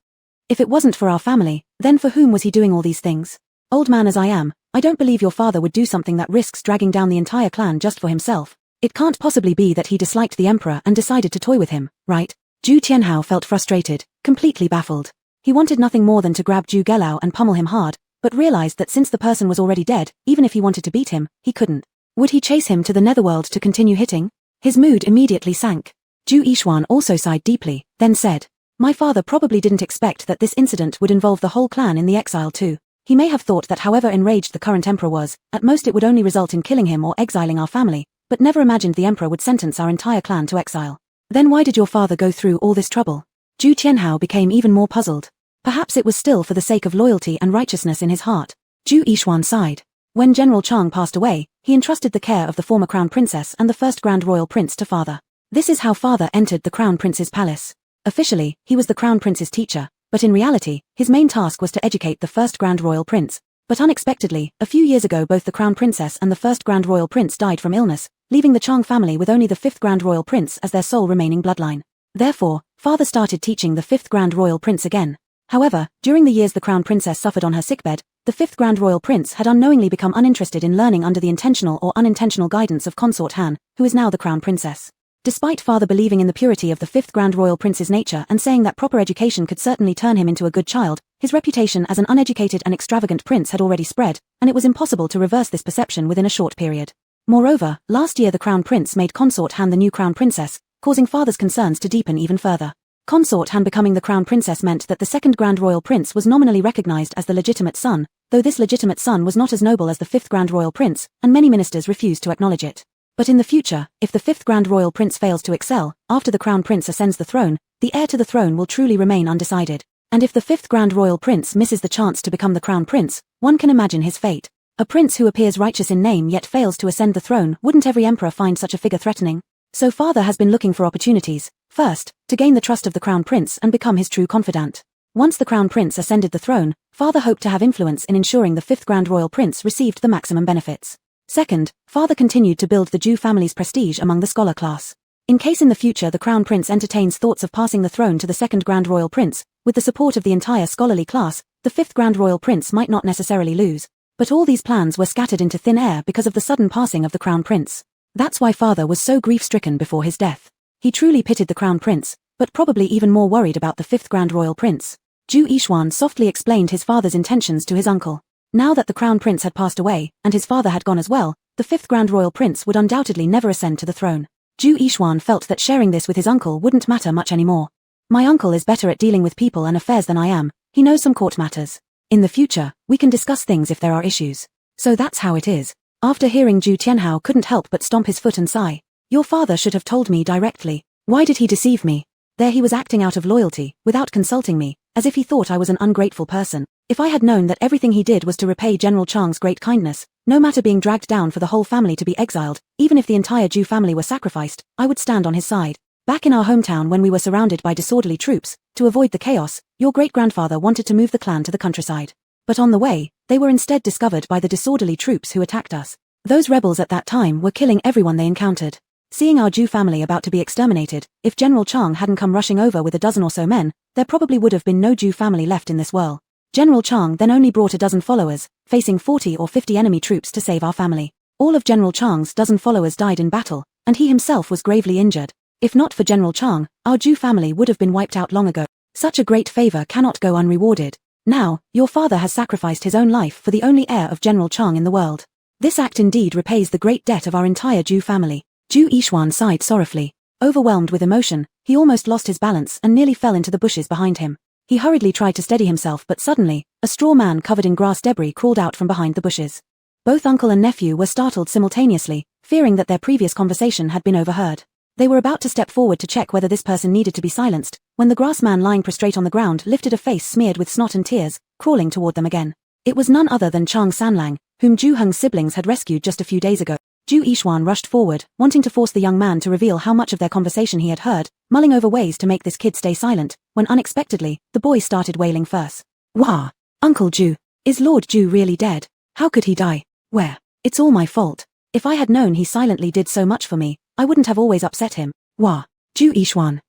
If it wasn't for our family, then for whom was he doing all these things? Old man as I am, I don't believe your father would do something that risks dragging down the entire clan just for himself. It can't possibly be that he disliked the emperor and decided to toy with him, right? Zhu Tianhao felt frustrated, completely baffled. He wanted nothing more than to grab Zhu Gelao and pummel him hard, but realized that since the person was already dead, even if he wanted to beat him, he couldn't. Would he chase him to the netherworld to continue hitting? His mood immediately sank. Zhu Yixuan also sighed deeply, then said, "My father probably didn't expect that this incident would involve the whole clan in the exile too. He may have thought that however enraged the current emperor was, at most it would only result in killing him or exiling our family, but never imagined the emperor would sentence our entire clan to exile. Then why did your father go through all this trouble?" Zhu Tianhao became even more puzzled. Perhaps it was still for the sake of loyalty and righteousness in his heart. Zhu Yixuan sighed. When General Chang passed away, he entrusted the care of the former crown princess and the first grand royal prince to father. This is how father entered the crown prince's palace. Officially, he was the crown prince's teacher, but in reality, his main task was to educate the first grand royal prince. But unexpectedly, a few years ago both the crown princess and the first grand royal prince died from illness, leaving the Chang family with only the fifth grand royal prince as their sole remaining bloodline. Therefore, father started teaching the fifth grand royal prince again. However, during the years the crown princess suffered on her sickbed, the fifth grand royal prince had unknowingly become uninterested in learning under the intentional or unintentional guidance of consort Han, who is now the crown princess. Despite father believing in the purity of the fifth grand royal prince's nature and saying that proper education could certainly turn him into a good child, his reputation as an uneducated and extravagant prince had already spread, and it was impossible to reverse this perception within a short period. Moreover, last year the crown prince made consort Han the new crown princess, causing father's concerns to deepen even further. Consort Han becoming the crown princess meant that the second grand royal prince was nominally recognized as the legitimate son, though this legitimate son was not as noble as the fifth grand royal prince, and many ministers refused to acknowledge it. But in the future, if the fifth grand royal prince fails to excel, after the crown prince ascends the throne, the heir to the throne will truly remain undecided. And if the fifth grand royal prince misses the chance to become the crown prince, one can imagine his fate. A prince who appears righteous in name yet fails to ascend the throne, wouldn't every emperor find such a figure threatening? So father has been looking for opportunities, first, to gain the trust of the crown prince and become his true confidant. Once the crown prince ascended the throne, father hoped to have influence in ensuring the fifth grand royal prince received the maximum benefits. Second, father continued to build the Zhu family's prestige among the scholar class. In case in the future the crown prince entertains thoughts of passing the throne to the second grand royal prince, with the support of the entire scholarly class, the fifth grand royal prince might not necessarily lose. But all these plans were scattered into thin air because of the sudden passing of the crown prince. That's why father was so grief-stricken before his death. He truly pitied the crown prince, but probably even more worried about the fifth grand royal prince. Zhu Yixuan softly explained his father's intentions to his uncle. Now that the crown prince had passed away, and his father had gone as well, the fifth grand royal prince would undoubtedly never ascend to the throne. Zhu Yixuan felt that sharing this with his uncle wouldn't matter much anymore. My uncle is better at dealing with people and affairs than I am. He knows some court matters. In the future, we can discuss things if there are issues. So that's how it is. After hearing Zhu Tianhao couldn't help but stomp his foot and sigh. Your father should have told me directly. Why did he deceive me? There he was acting out of loyalty, without consulting me, as if he thought I was an ungrateful person. If I had known that everything he did was to repay General Chang's great kindness, no matter being dragged down for the whole family to be exiled, even if the entire Zhu family were sacrificed, I would stand on his side. Back in our hometown when we were surrounded by disorderly troops, to avoid the chaos, your great-grandfather wanted to move the clan to the countryside. But on the way, they were instead discovered by the disorderly troops who attacked us. Those rebels at that time were killing everyone they encountered. Seeing our Zhu family about to be exterminated, if General Chang hadn't come rushing over with a dozen or so men, there probably would have been no Zhu family left in this world. General Chang then only brought a dozen followers, facing 40 or 50 enemy troops to save our family. All of General Chang's dozen followers died in battle, and he himself was gravely injured. If not for General Chang, our Zhu family would have been wiped out long ago. Such a great favor cannot go unrewarded. Now, your father has sacrificed his own life for the only heir of General Chang in the world. This act indeed repays the great debt of our entire Zhu family. Zhu Yixuan sighed sorrowfully. Overwhelmed with emotion, he almost lost his balance and nearly fell into the bushes behind him. He hurriedly tried to steady himself, but suddenly, a straw man covered in grass debris crawled out from behind the bushes. Both uncle and nephew were startled simultaneously, fearing that their previous conversation had been overheard. They were about to step forward to check whether this person needed to be silenced, when the grass man lying prostrate on the ground lifted a face smeared with snot and tears, crawling toward them again. It was none other than Chang Sanlang, whom Ju Heng's siblings had rescued just a few days ago. Ju Yixuan rushed forward, wanting to force the young man to reveal how much of their conversation he had heard, mulling over ways to make this kid stay silent, when unexpectedly, the boy started wailing first. Wah! Uncle Ju! Is Lord Ju really dead? How could he die? Where? It's all my fault. If I had known he silently did so much for me, I wouldn't have always upset him. Wah! Ju Yixuan.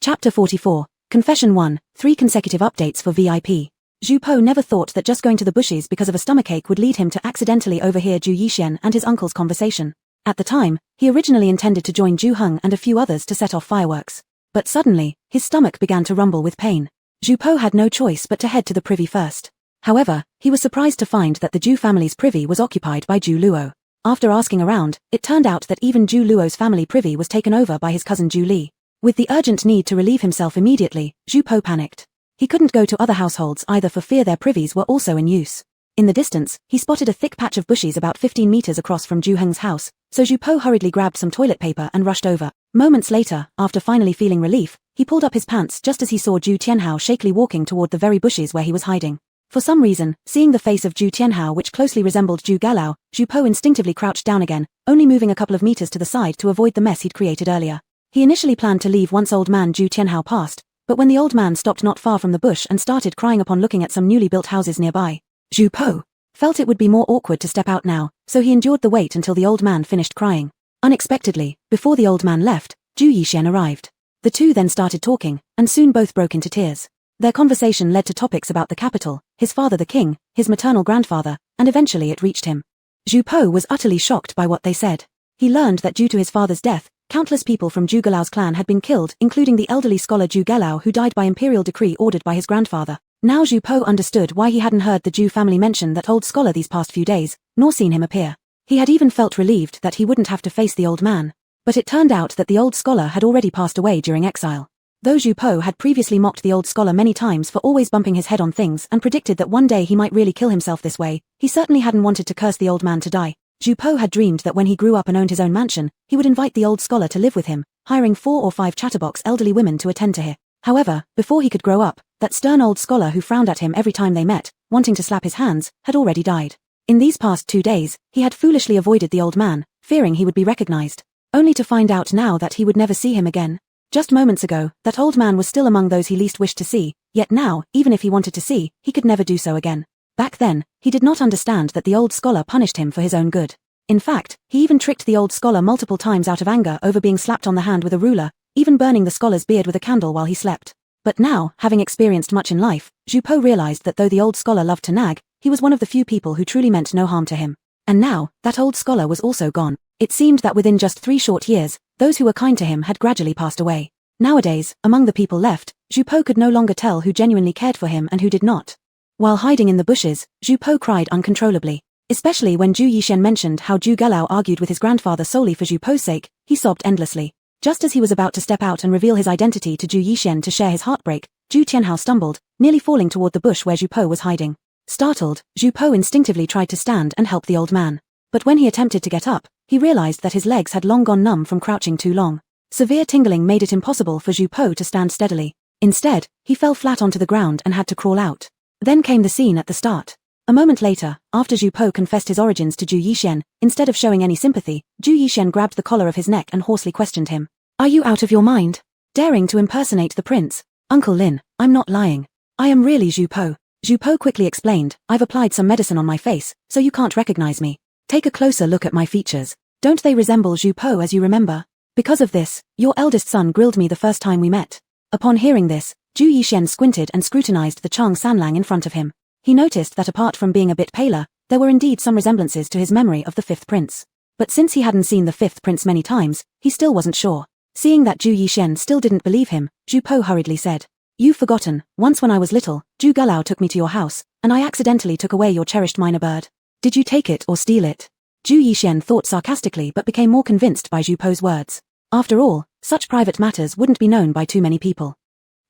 Chapter 44, Confession 1, 3 consecutive updates for VIP. Zhu Po never thought that just going to the bushes because of a stomachache would lead him to accidentally overhear Ju Yixian and his uncle's conversation. At the time, he originally intended to join Ju Heng and a few others to set off fireworks. But suddenly, his stomach began to rumble with pain. Zhu Po had no choice but to head to the privy first. However, he was surprised to find that the Ju family's privy was occupied by Ju Luo. After asking around, it turned out that even Ju Luo's family privy was taken over by his cousin Ju Li. With the urgent need to relieve himself immediately, Zhu Po panicked. He couldn't go to other households either for fear their privies were also in use. In the distance, he spotted a thick patch of bushes about 15 meters across from Ju Heng's house, so Zhu Po hurriedly grabbed some toilet paper and rushed over. Moments later, after finally feeling relief, he pulled up his pants just as he saw Ju Tianhao shakily walking toward the very bushes where he was hiding. For some reason, seeing the face of Ju Tianhao which closely resembled Ju Galao, Zhu Po instinctively crouched down again, only moving a couple of meters to the side to avoid the mess he'd created earlier. He initially planned to leave once old man Ju Tianhao passed, but when the old man stopped not far from the bush and started crying upon looking at some newly built houses nearby, Zhu Po felt it would be more awkward to step out now, so he endured the wait until the old man finished crying. Unexpectedly, before the old man left, Ju Yixian arrived. The two then started talking, and soon both broke into tears. Their conversation led to topics about the capital, his father the king, his maternal grandfather, and eventually it reached him. Zhu Po was utterly shocked by what they said. He learned that due to his father's death, countless people from Ju Galao's clan had been killed, including the elderly scholar Ju Galao who died by imperial decree ordered by his grandfather. Now Zhu Po understood why he hadn't heard the Ju family mention that old scholar these past few days, nor seen him appear. He had even felt relieved that he wouldn't have to face the old man. But it turned out that the old scholar had already passed away during exile. Though Zhu Po had previously mocked the old scholar many times for always bumping his head on things and predicted that one day he might really kill himself this way, he certainly hadn't wanted to curse the old man to die. Zhu Po had dreamed that when he grew up and owned his own mansion, he would invite the old scholar to live with him, hiring 4 or 5 chatterbox elderly women to attend to him. However, before he could grow up, that stern old scholar who frowned at him every time they met, wanting to slap his hands, had already died. In these past 2 days, he had foolishly avoided the old man, fearing he would be recognized, only to find out now that he would never see him again. Just moments ago, that old man was still among those he least wished to see, yet now, even if he wanted to see, he could never do so again. Back then, he did not understand that the old scholar punished him for his own good. In fact, he even tricked the old scholar multiple times out of anger over being slapped on the hand with a ruler, even burning the scholar's beard with a candle while he slept. But now, having experienced much in life, Zhu Po realized that though the old scholar loved to nag, he was one of the few people who truly meant no harm to him. And now, that old scholar was also gone. It seemed that within just 3 short years, those who were kind to him had gradually passed away. Nowadays, among the people left, Zhu Po could no longer tell who genuinely cared for him and who did not. While hiding in the bushes, Zhu Po cried uncontrollably. Especially when Ju Yixian mentioned how Ju Galao argued with his grandfather solely for Zhu Po's sake, he sobbed endlessly. Just as he was about to step out and reveal his identity to Ju Yixian to share his heartbreak, Ju Tianhao stumbled, nearly falling toward the bush where Zhu Po was hiding. Startled, Zhu Po instinctively tried to stand and help the old man. But when he attempted to get up, he realized that his legs had long gone numb from crouching too long. Severe tingling made it impossible for Zhu Po to stand steadily. Instead, he fell flat onto the ground and had to crawl out. Then came the scene at the start. A moment later, after Zhu Po confessed his origins to Ju Yixian, instead of showing any sympathy, Ju Yixian grabbed the collar of his neck and hoarsely questioned him. Are you out of your mind? Daring to impersonate the prince? Uncle Lin, I'm not lying. I am really Zhu Po. Zhu Po quickly explained, I've applied some medicine on my face, so you can't recognize me. Take a closer look at my features. Don't they resemble Zhu Po as you remember? Because of this, your eldest son grilled me the first time we met. Upon hearing this, Ju Yixian squinted and scrutinized the Chang Sanlang in front of him. He noticed that apart from being a bit paler, there were indeed some resemblances to his memory of the 5th prince. But since he hadn't seen the 5th prince many times, he still wasn't sure. Seeing that Ju Yixian still didn't believe him, Zhu Po hurriedly said, You've forgotten, once when I was little, Ju Galao took me to your house, and I accidentally took away your cherished minor bird. Did you take it or steal it? Ju Yixian thought sarcastically but became more convinced by Zhu Po's words. After all, such private matters wouldn't be known by too many people.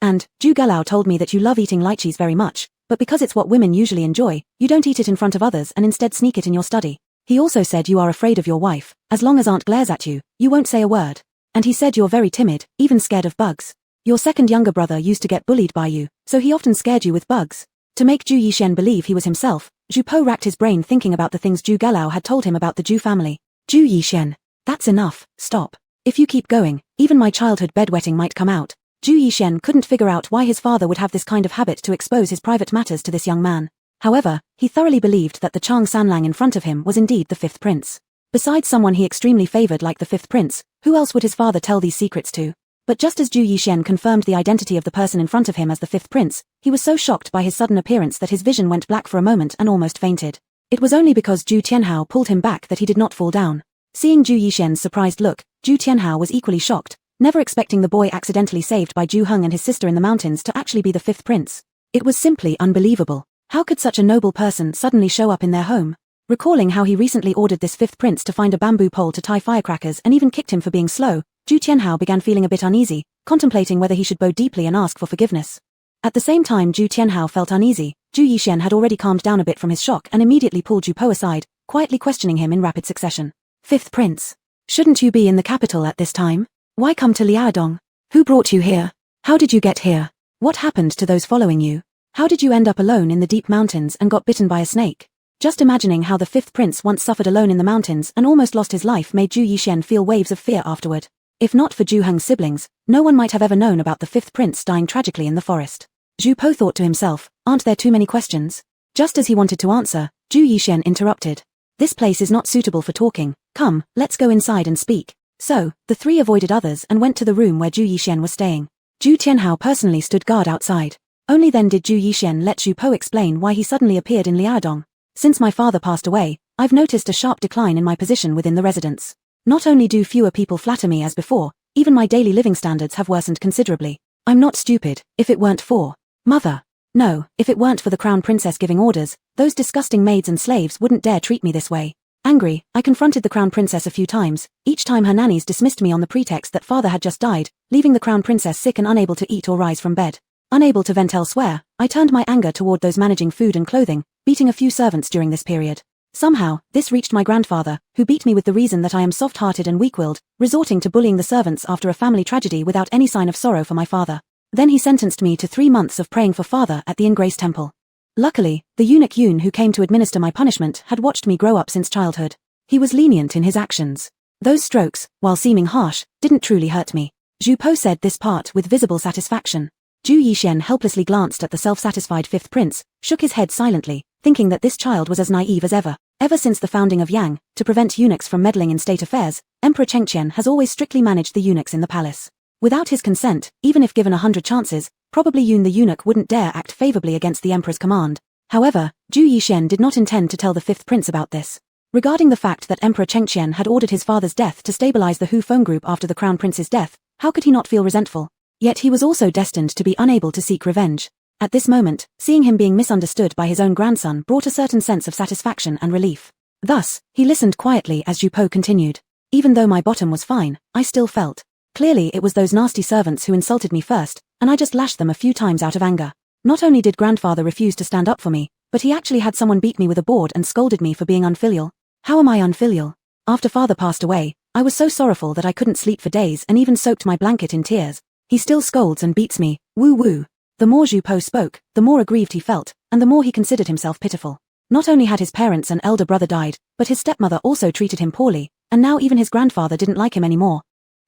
And, Zhu Galao told me that you love eating lychees very much, but because it's what women usually enjoy, you don't eat it in front of others and instead sneak it in your study. He also said you are afraid of your wife. As long as Aunt glares at you, you won't say a word. And he said you're very timid, even scared of bugs. Your second younger brother used to get bullied by you, so he often scared you with bugs. To make Zhu Yishen believe he was himself, Zhu Po racked his brain thinking about the things Zhu Galao had told him about the Zhu family. Zhu Yishen. That's enough, stop. If you keep going, even my childhood bedwetting might come out. Zhu Yishen couldn't figure out why his father would have this kind of habit to expose his private matters to this young man. However, he thoroughly believed that the Chang Sanlang in front of him was indeed the fifth prince. Besides someone he extremely favored like the fifth prince, who else would his father tell these secrets to? But just as Zhu Yishen confirmed the identity of the person in front of him as the fifth prince, he was so shocked by his sudden appearance that his vision went black for a moment and almost fainted. It was only because Zhu Tianhao pulled him back that he did not fall down. Seeing Zhu Yishen's surprised look, Zhu Tianhao was equally shocked, never expecting the boy accidentally saved by Zhu Heng and his sister in the mountains to actually be the fifth prince. It was simply unbelievable. How could such a noble person suddenly show up in their home? Recalling how he recently ordered this fifth prince to find a bamboo pole to tie firecrackers and even kicked him for being slow, Zhu Tianhao began feeling a bit uneasy, contemplating whether he should bow deeply and ask for forgiveness. At the same time Zhu Tianhao felt uneasy, Zhu Yishen had already calmed down a bit from his shock and immediately pulled Zhu Po aside, quietly questioning him in rapid succession. Fifth prince. Shouldn't you be in the capital at this time? Why come to Liaodong? Who brought you here? How did you get here? What happened to those following you? How did you end up alone in the deep mountains and got bitten by a snake? Just imagining how the fifth prince once suffered alone in the mountains and almost lost his life made Zhu Yishen feel waves of fear afterward. If not for Zhu Heng's siblings, no one might have ever known about the fifth prince dying tragically in the forest. Zhu Po thought to himself, aren't there too many questions? Just as he wanted to answer, Zhu Yishen interrupted. This place is not suitable for talking, come, let's go inside and speak. So, the three avoided others and went to the room where Zhu Yishen was staying. Zhu Tianhao personally stood guard outside. Only then did Zhu Yishen let Zhu Po explain why he suddenly appeared in Liaodong. Since my father passed away, I've noticed a sharp decline in my position within the residence. Not only do fewer people flatter me as before, even my daily living standards have worsened considerably. I'm not stupid, if it weren't for Mother. No, if it weren't for the crown princess giving orders, those disgusting maids and slaves wouldn't dare treat me this way. Angry, I confronted the crown princess a few times, each time her nannies dismissed me on the pretext that father had just died, leaving the crown princess sick and unable to eat or rise from bed. Unable to vent elsewhere, I turned my anger toward those managing food and clothing, beating a few servants during this period. Somehow, this reached my grandfather, who beat me with the reason that I am soft-hearted and weak-willed, resorting to bullying the servants after a family tragedy without any sign of sorrow for my father. Then he sentenced me to 3 months of praying for father at the Ingrace Temple. Luckily, the eunuch Yun who came to administer my punishment had watched me grow up since childhood. He was lenient in his actions. Those strokes, while seeming harsh, didn't truly hurt me. Zhu Po said this part with visible satisfaction. Zhu Yishen helplessly glanced at the self-satisfied fifth prince, shook his head silently, thinking that this child was as naive as ever. Ever since the founding of Yang, to prevent eunuchs from meddling in state affairs, Emperor Chengqian has always strictly managed the eunuchs in the palace. Without his consent, even if given 100 chances, probably Yun the eunuch wouldn't dare act favorably against the emperor's command. However, Zhu Yishen did not intend to tell the fifth prince about this. Regarding the fact that Emperor Chengqian had ordered his father's death to stabilize the Hu Feng group after the crown prince's death, how could he not feel resentful? Yet he was also destined to be unable to seek revenge. At this moment, seeing him being misunderstood by his own grandson brought a certain sense of satisfaction and relief. Thus, he listened quietly as Zhu Po continued. Even though my bottom was fine, I still felt. Clearly it was those nasty servants who insulted me first, and I just lashed them a few times out of anger. Not only did grandfather refuse to stand up for me, but he actually had someone beat me with a board and scolded me for being unfilial. How am I unfilial? After father passed away, I was so sorrowful that I couldn't sleep for days and even soaked my blanket in tears. He still scolds and beats me, woo woo. The more Zhu Po spoke, the more aggrieved he felt, and the more he considered himself pitiful. Not only had his parents and elder brother died, but his stepmother also treated him poorly, and now even his grandfather didn't like him anymore.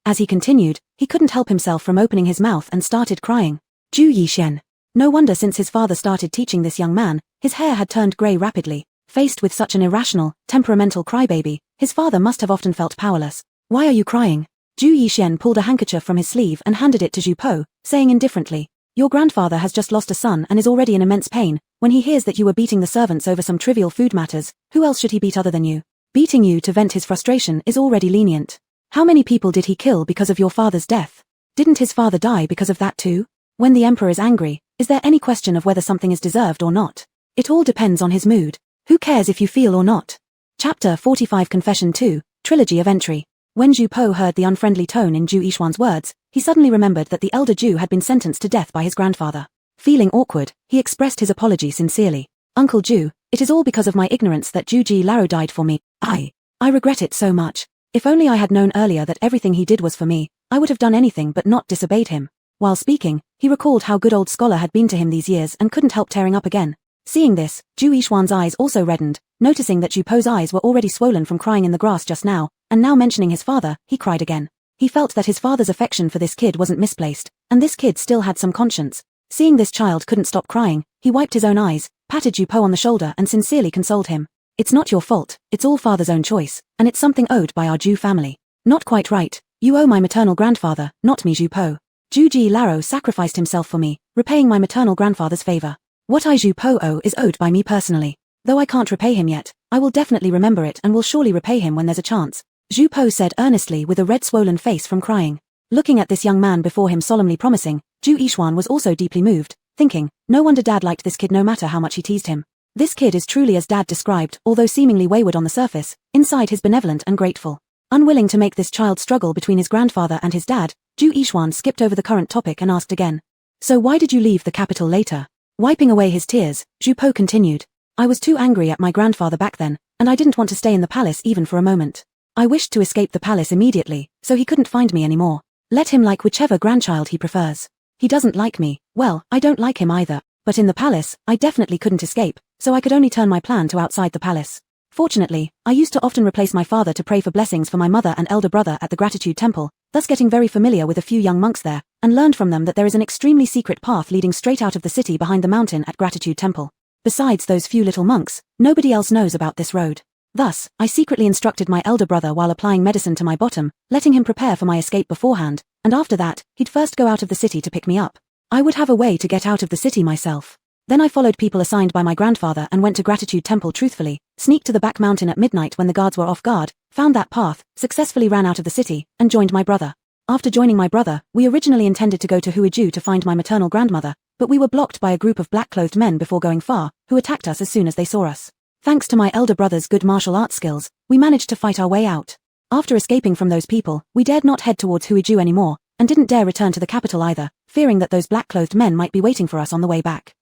As he continued, he couldn't help himself from opening his mouth and started crying. Zhu Yishen. No wonder since his father started teaching this young man, his hair had turned grey rapidly. Faced with such an irrational, temperamental crybaby, his father must have often felt powerless. Why are you crying? Zhu Yishen pulled a handkerchief from his sleeve and handed it to Zhu Po, saying indifferently, your grandfather has just lost a son and is already in immense pain. When he hears that you were beating the servants over some trivial food matters, who else should he beat other than you? Beating you to vent his frustration is already lenient. How many people did he kill because of your father's death? Didn't his father die because of that too? When the emperor is angry, is there any question of whether something is deserved or not? It all depends on his mood. Who cares if you feel or not? Chapter 45 Confession 2, Trilogy of Entry. When Zhu Po heard the unfriendly tone in Zhu Yishuan's words, he suddenly remembered that the elder Jew had been sentenced to death by his grandfather. Feeling awkward, he expressed his apology sincerely. Uncle Jew, it is all because of my ignorance that Ju Laro died for me. I regret it so much. If only I had known earlier that everything he did was for me, I would have done anything but not disobeyed him. While speaking, he recalled how good old scholar had been to him these years and couldn't help tearing up again. Seeing this, Ju Yixuan's eyes also reddened, noticing that Ju Po's eyes were already swollen from crying in the grass just now, and now mentioning his father, he cried again. He felt that his father's affection for this kid wasn't misplaced, and this kid still had some conscience. Seeing this child couldn't stop crying, he wiped his own eyes, patted Ju Po on the shoulder and sincerely consoled him. It's not your fault, it's all father's own choice, and it's something owed by our Ju family. Not quite right, you owe my maternal grandfather, not me Ju Po. Ju Laro sacrificed himself for me, repaying my maternal grandfather's favor. What I Ju Po owe is owed by me personally. Though I can't repay him yet, I will definitely remember it and will surely repay him when there's a chance, Ju Po said earnestly with a red swollen face from crying. Looking at this young man before him solemnly promising, Ju Yixuan was also deeply moved, thinking, no wonder Dad liked this kid no matter how much he teased him. This kid is truly as Dad described, although seemingly wayward on the surface, inside he's benevolent and grateful. Unwilling to make this child struggle between his grandfather and his dad, Ju Yixuan skipped over the current topic and asked again. So why did you leave the capital later? Wiping away his tears, Ju Po continued. I was too angry at my grandfather back then, and I didn't want to stay in the palace even for a moment. I wished to escape the palace immediately, so he couldn't find me anymore. Let him like whichever grandchild he prefers. He doesn't like me, well, I don't like him either, but in the palace, I definitely couldn't escape, so I could only turn my plan to outside the palace. Fortunately, I used to often replace my father to pray for blessings for my mother and elder brother at the Gratitude Temple, thus getting very familiar with a few young monks there, and learned from them that there is an extremely secret path leading straight out of the city behind the mountain at Gratitude Temple. Besides those few little monks, nobody else knows about this road. Thus, I secretly instructed my elder brother while applying medicine to my bottom, letting him prepare for my escape beforehand, and after that, he'd first go out of the city to pick me up. I would have a way to get out of the city myself. Then I followed people assigned by my grandfather and went to Gratitude Temple truthfully, sneaked to the back mountain at midnight when the guards were off guard, found that path, successfully ran out of the city, and joined my brother. After joining my brother, we originally intended to go to Huiju to find my maternal grandmother, but we were blocked by a group of black-clothed men before going far, who attacked us as soon as they saw us. Thanks to my elder brother's good martial arts skills, we managed to fight our way out. After escaping from those people, we dared not head towards Huiju anymore, and didn't dare return to the capital either, fearing that those black-clothed men might be waiting for us on the way back.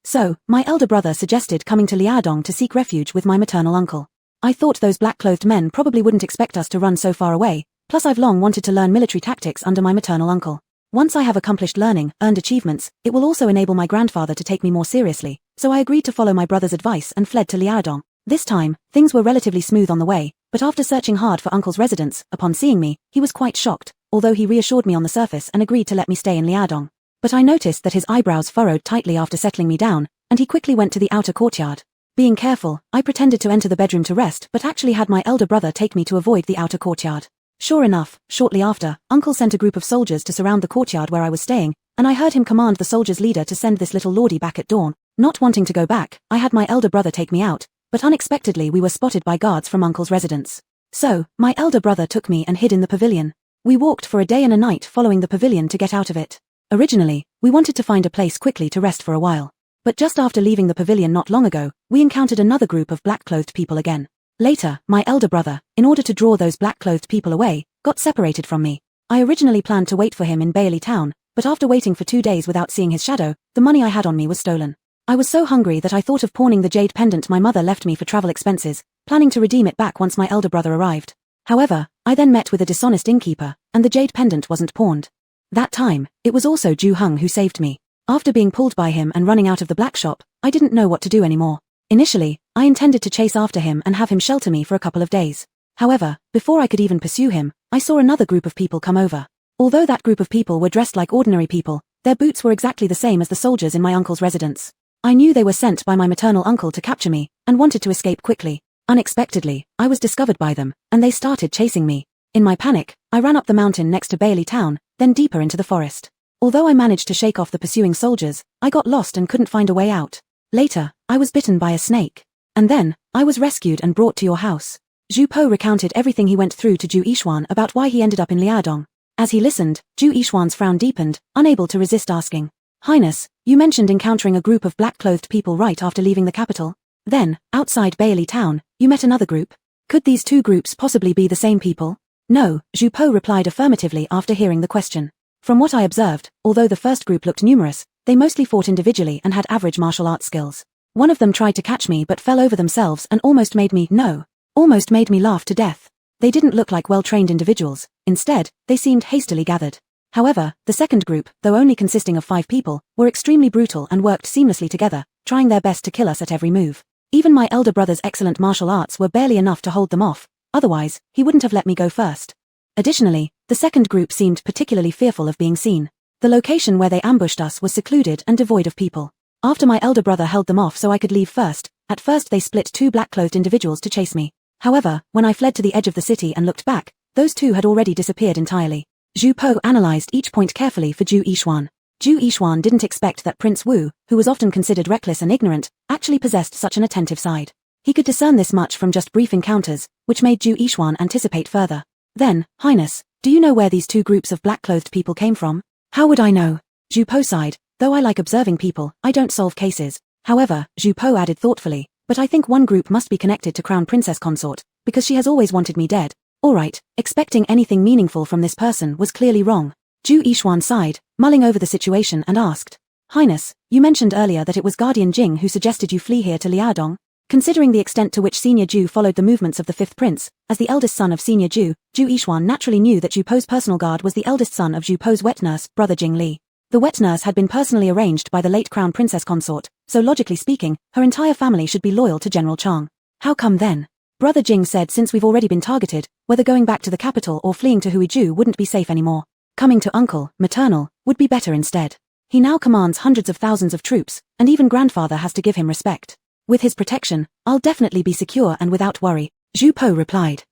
So, my elder brother suggested coming to Liaodong to seek refuge with my maternal uncle. I thought those black-clothed men probably wouldn't expect us to run so far away, plus I've long wanted to learn military tactics under my maternal uncle. Once I have accomplished learning, earned achievements, it will also enable my grandfather to take me more seriously, so I agreed to follow my brother's advice and fled to Liaodong. This time, things were relatively smooth on the way, but after searching hard for uncle's residence, upon seeing me, he was quite shocked, although he reassured me on the surface and agreed to let me stay in Liaodong. But I noticed that his eyebrows furrowed tightly after settling me down, and he quickly went to the outer courtyard. Being careful, I pretended to enter the bedroom to rest but actually had my elder brother take me to avoid the outer courtyard. Sure enough, shortly after, Uncle sent a group of soldiers to surround the courtyard where I was staying, and I heard him command the soldiers' leader to send this little lordie back at dawn. Not wanting to go back, I had my elder brother take me out, but unexpectedly we were spotted by guards from Uncle's residence. So, my elder brother took me and hid in the pavilion. We walked for a day and a night following the pavilion to get out of it. Originally, we wanted to find a place quickly to rest for a while. But just after leaving the pavilion not long ago, we encountered another group of black-clothed people again. Later, my elder brother, in order to draw those black-clothed people away, got separated from me. I originally planned to wait for him in Bailey Town, but after waiting for 2 days without seeing his shadow, the money I had on me was stolen. I was so hungry that I thought of pawning the jade pendant my mother left me for travel expenses, planning to redeem it back once my elder brother arrived. However, I then met with a dishonest innkeeper, and the jade pendant wasn't pawned. That time, it was also Ju Hung who saved me. After being pulled by him and running out of the black shop, I didn't know what to do anymore. Initially, I intended to chase after him and have him shelter me for a couple of days. However, before I could even pursue him, I saw another group of people come over. Although that group of people were dressed like ordinary people, their boots were exactly the same as the soldiers in my uncle's residence. I knew they were sent by my maternal uncle to capture me, and wanted to escape quickly. Unexpectedly, I was discovered by them, and they started chasing me. In my panic, I ran up the mountain next to Bailey Town, then deeper into the forest. Although I managed to shake off the pursuing soldiers, I got lost and couldn't find a way out. Later, I was bitten by a snake. And then, I was rescued and brought to your house. Ju Po recounted everything he went through to Ju Yixuan about why he ended up in Liaodong. As he listened, Ju Yixuan's frown deepened, unable to resist asking. Highness, you mentioned encountering a group of black-clothed people right after leaving the capital. Then, outside Bailey Town, you met another group. Could these two groups possibly be the same people? No, Ju Po replied affirmatively after hearing the question. From what I observed, although the first group looked numerous, they mostly fought individually and had average martial arts skills. One of them tried to catch me but fell over themselves and almost made me laugh to death. They didn't look like well-trained individuals. Instead, they seemed hastily gathered. However, the second group, though only consisting of 5 people, were extremely brutal and worked seamlessly together, trying their best to kill us at every move. Even my elder brother's excellent martial arts were barely enough to hold them off, otherwise, he wouldn't have let me go first. Additionally, the second group seemed particularly fearful of being seen. The location where they ambushed us was secluded and devoid of people. After my elder brother held them off so I could leave first, at first they split 2 black-clothed individuals to chase me. However, when I fled to the edge of the city and looked back, those 2 had already disappeared entirely. Zhu Po analyzed each point carefully for Zhu Yixuan. Zhu Yixuan didn't expect that Prince Wu, who was often considered reckless and ignorant, actually possessed such an attentive side. He could discern this much from just brief encounters, which made Zhu Yixuan anticipate further. Then, Highness, do you know where these 2 groups of black-clothed people came from? How would I know? Zhu Po sighed. Though I like observing people, I don't solve cases. However, Zhu Po added thoughtfully, but I think one group must be connected to Crown Princess Consort, because she has always wanted me dead. Alright, expecting anything meaningful from this person was clearly wrong. Zhu Yixuan sighed, mulling over the situation and asked, Highness, you mentioned earlier that it was Guardian Jing who suggested you flee here to Liaodong. Considering the extent to which Senior Zhu followed the movements of the 5th prince, as the eldest son of Senior Zhu, Zhu Yixuan naturally knew that Zhu Po's personal guard was the eldest son of Zhu Po's wet nurse, brother Jing Li. The wet nurse had been personally arranged by the late Crown Princess Consort, so logically speaking, her entire family should be loyal to General Chang. How come then? Brother Jing said since we've already been targeted, whether going back to the capital or fleeing to Huizhou wouldn't be safe anymore. Coming to uncle, maternal, would be better instead. He now commands hundreds of thousands of troops, and even grandfather has to give him respect. With his protection, I'll definitely be secure and without worry, Zhu Po replied.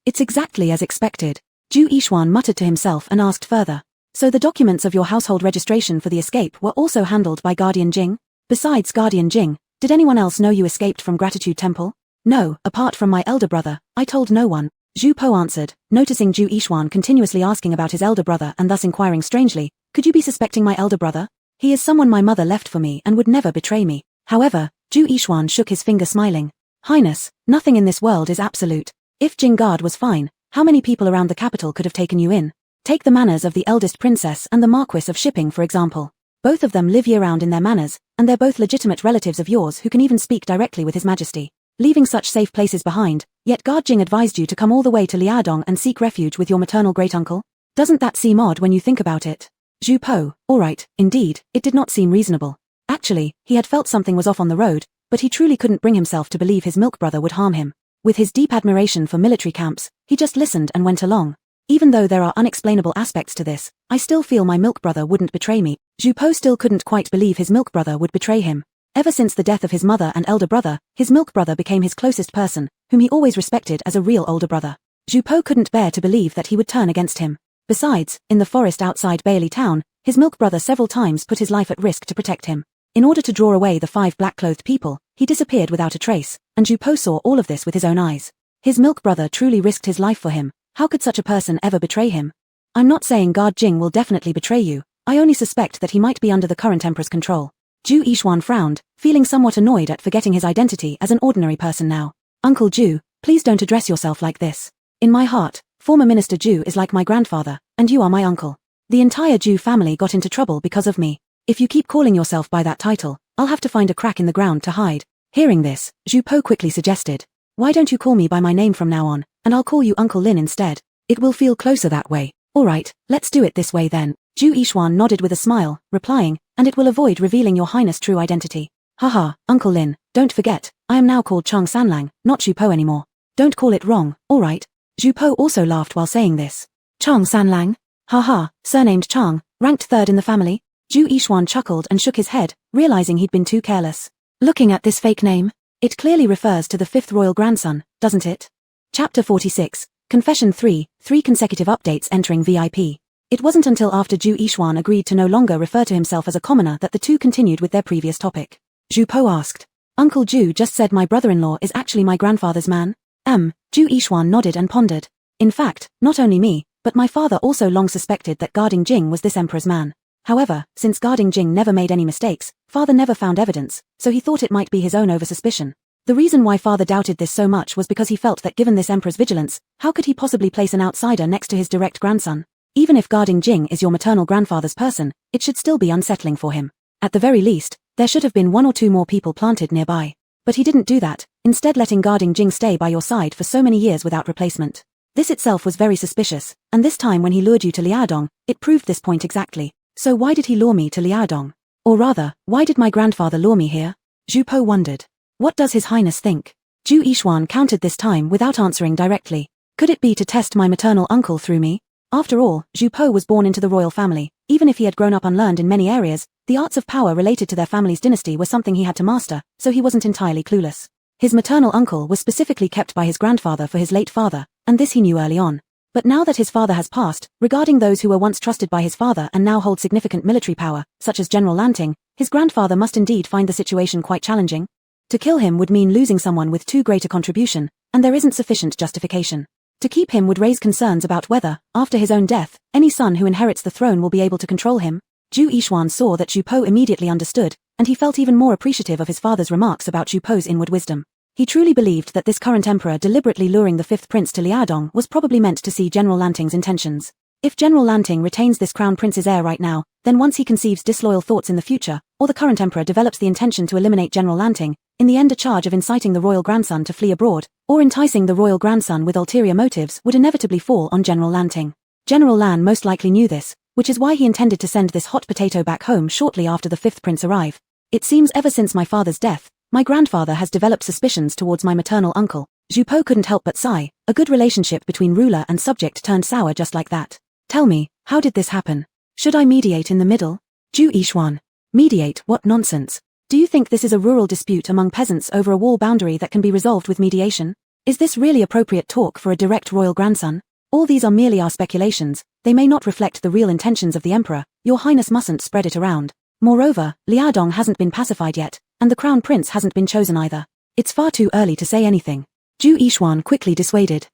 It's exactly as expected. Zhu Yixuan muttered to himself and asked further. So the documents of your household registration for the escape were also handled by Guardian Jing? Besides Guardian Jing, did anyone else know you escaped from Gratitude Temple? No, apart from my elder brother, I told no one. Zhu Po answered, noticing Zhu Yixuan continuously asking about his elder brother and thus inquiring strangely, could you be suspecting my elder brother? He is someone my mother left for me and would never betray me. However, Zhu Yixuan shook his finger smiling. Highness, nothing in this world is absolute. If Jingard was fine, how many people around the capital could have taken you in? Take the manors of the eldest princess and the Marquis of Shipping for example. Both of them live year-round in their manors, and they're both legitimate relatives of yours who can even speak directly with His Majesty. Leaving such safe places behind, yet Guard Jing advised you to come all the way to Liaodong and seek refuge with your maternal great-uncle? Doesn't that seem odd when you think about it? Zhu Po, alright, indeed, it did not seem reasonable. Actually, he had felt something was off on the road, but he truly couldn't bring himself to believe his milk brother would harm him. With his deep admiration for military camps, he just listened and went along. Even though there are unexplainable aspects to this, I still feel my milk brother wouldn't betray me. Zhu Po still couldn't quite believe his milk brother would betray him. Ever since the death of his mother and elder brother, his milk brother became his closest person, whom he always respected as a real older brother. Zhu Po couldn't bear to believe that he would turn against him. Besides, in the forest outside Bailey Town, his milk brother several times put his life at risk to protect him. In order to draw away the 5 black-clothed people, he disappeared without a trace, and Zhu Po saw all of this with his own eyes. His milk brother truly risked his life for him. How could such a person ever betray him? I'm not saying Guard Jing will definitely betray you, I only suspect that he might be under the current emperor's control. Zhu Yixuan frowned, feeling somewhat annoyed at forgetting his identity as an ordinary person now. Uncle Zhu, please don't address yourself like this. In my heart, former Minister Zhu is like my grandfather, and you are my uncle. The entire Zhu family got into trouble because of me. If you keep calling yourself by that title, I'll have to find a crack in the ground to hide. Hearing this, Zhu Po quickly suggested. Why don't you call me by my name from now on, and I'll call you Uncle Lin instead. It will feel closer that way. Alright, let's do it this way then. Zhu Yixuan nodded with a smile, replying, and it will avoid revealing your highness' true identity. Haha, Uncle Lin, don't forget, I am now called Chang Sanlang, not Zhu Po anymore. Don't call it wrong, alright? Zhu Po also laughed while saying this. Chang Sanlang? Haha, surnamed Chang, ranked 3rd in the family? Zhu Yixuan chuckled and shook his head, realizing he'd been too careless. Looking at this fake name, it clearly refers to the 5th royal grandson, doesn't it? Chapter 46, Confession 3, 3 consecutive updates entering VIP. It wasn't until after Zhu Yixuan agreed to no longer refer to himself as a commoner that the two continued with their previous topic. Zhu Po asked. Uncle Zhu just said my brother-in-law is actually my grandfather's man? Zhu Yixuan nodded and pondered. In fact, not only me, but my father also long suspected that Guarding Jing was this emperor's man. However, since Guarding Jing never made any mistakes, father never found evidence, so he thought it might be his own over-suspicion. The reason why father doubted this so much was because he felt that given this emperor's vigilance, how could he possibly place an outsider next to his direct grandson? Even if guarding Jing is your maternal grandfather's person, it should still be unsettling for him. At the very least, there should have been 1 or 2 more people planted nearby. But he didn't do that, instead letting guarding Jing stay by your side for so many years without replacement. This itself was very suspicious, and this time when he lured you to Liaodong, it proved this point exactly. So why did he lure me to Liaodong? Or rather, why did my grandfather lure me here? Zhu Po wondered. What does His Highness think? Zhu Yixuan countered this time without answering directly. Could it be to test my maternal uncle through me? After all, Zhu Po was born into the royal family. Even if he had grown up unlearned in many areas, the arts of power related to their family's dynasty were something he had to master, so he wasn't entirely clueless. His maternal uncle was specifically kept by his grandfather for his late father, and this he knew early on. But now that his father has passed, regarding those who were once trusted by his father and now hold significant military power, such as General Lanting, his grandfather must indeed find the situation quite challenging. To kill him would mean losing someone with too great a contribution, and there isn't sufficient justification. To keep him would raise concerns about whether, after his own death, any son who inherits the throne will be able to control him. Zhu Yixuan saw that Zhu Po immediately understood, and he felt even more appreciative of his father's remarks about Zhu Po's inward wisdom. He truly believed that this current emperor deliberately luring the 5th prince to Liaodong was probably meant to see General Lanting's intentions. If General Lanting retains this crown prince's heir right now, then once he conceives disloyal thoughts in the future, or the current emperor develops the intention to eliminate General Lanting, in the end a charge of inciting the royal grandson to flee abroad, or enticing the royal grandson with ulterior motives would inevitably fall on General Lanting. General Lan most likely knew this, which is why he intended to send this hot potato back home shortly after the 5th prince arrive. It seems ever since my father's death, my grandfather has developed suspicions towards my maternal uncle. Zhu Po couldn't help but sigh. A good relationship between ruler and subject turned sour just like that. Tell me, how did this happen? Should I mediate in the middle? Zhu Yixuan. Mediate? What nonsense. Do you think this is a rural dispute among peasants over a wall boundary that can be resolved with mediation? Is this really appropriate talk for a direct royal grandson? All these are merely our speculations, they may not reflect the real intentions of the emperor, your highness mustn't spread it around. Moreover, Liaodong hasn't been pacified yet, and the crown prince hasn't been chosen either. It's far too early to say anything. Zhu Yixuan quickly dissuaded.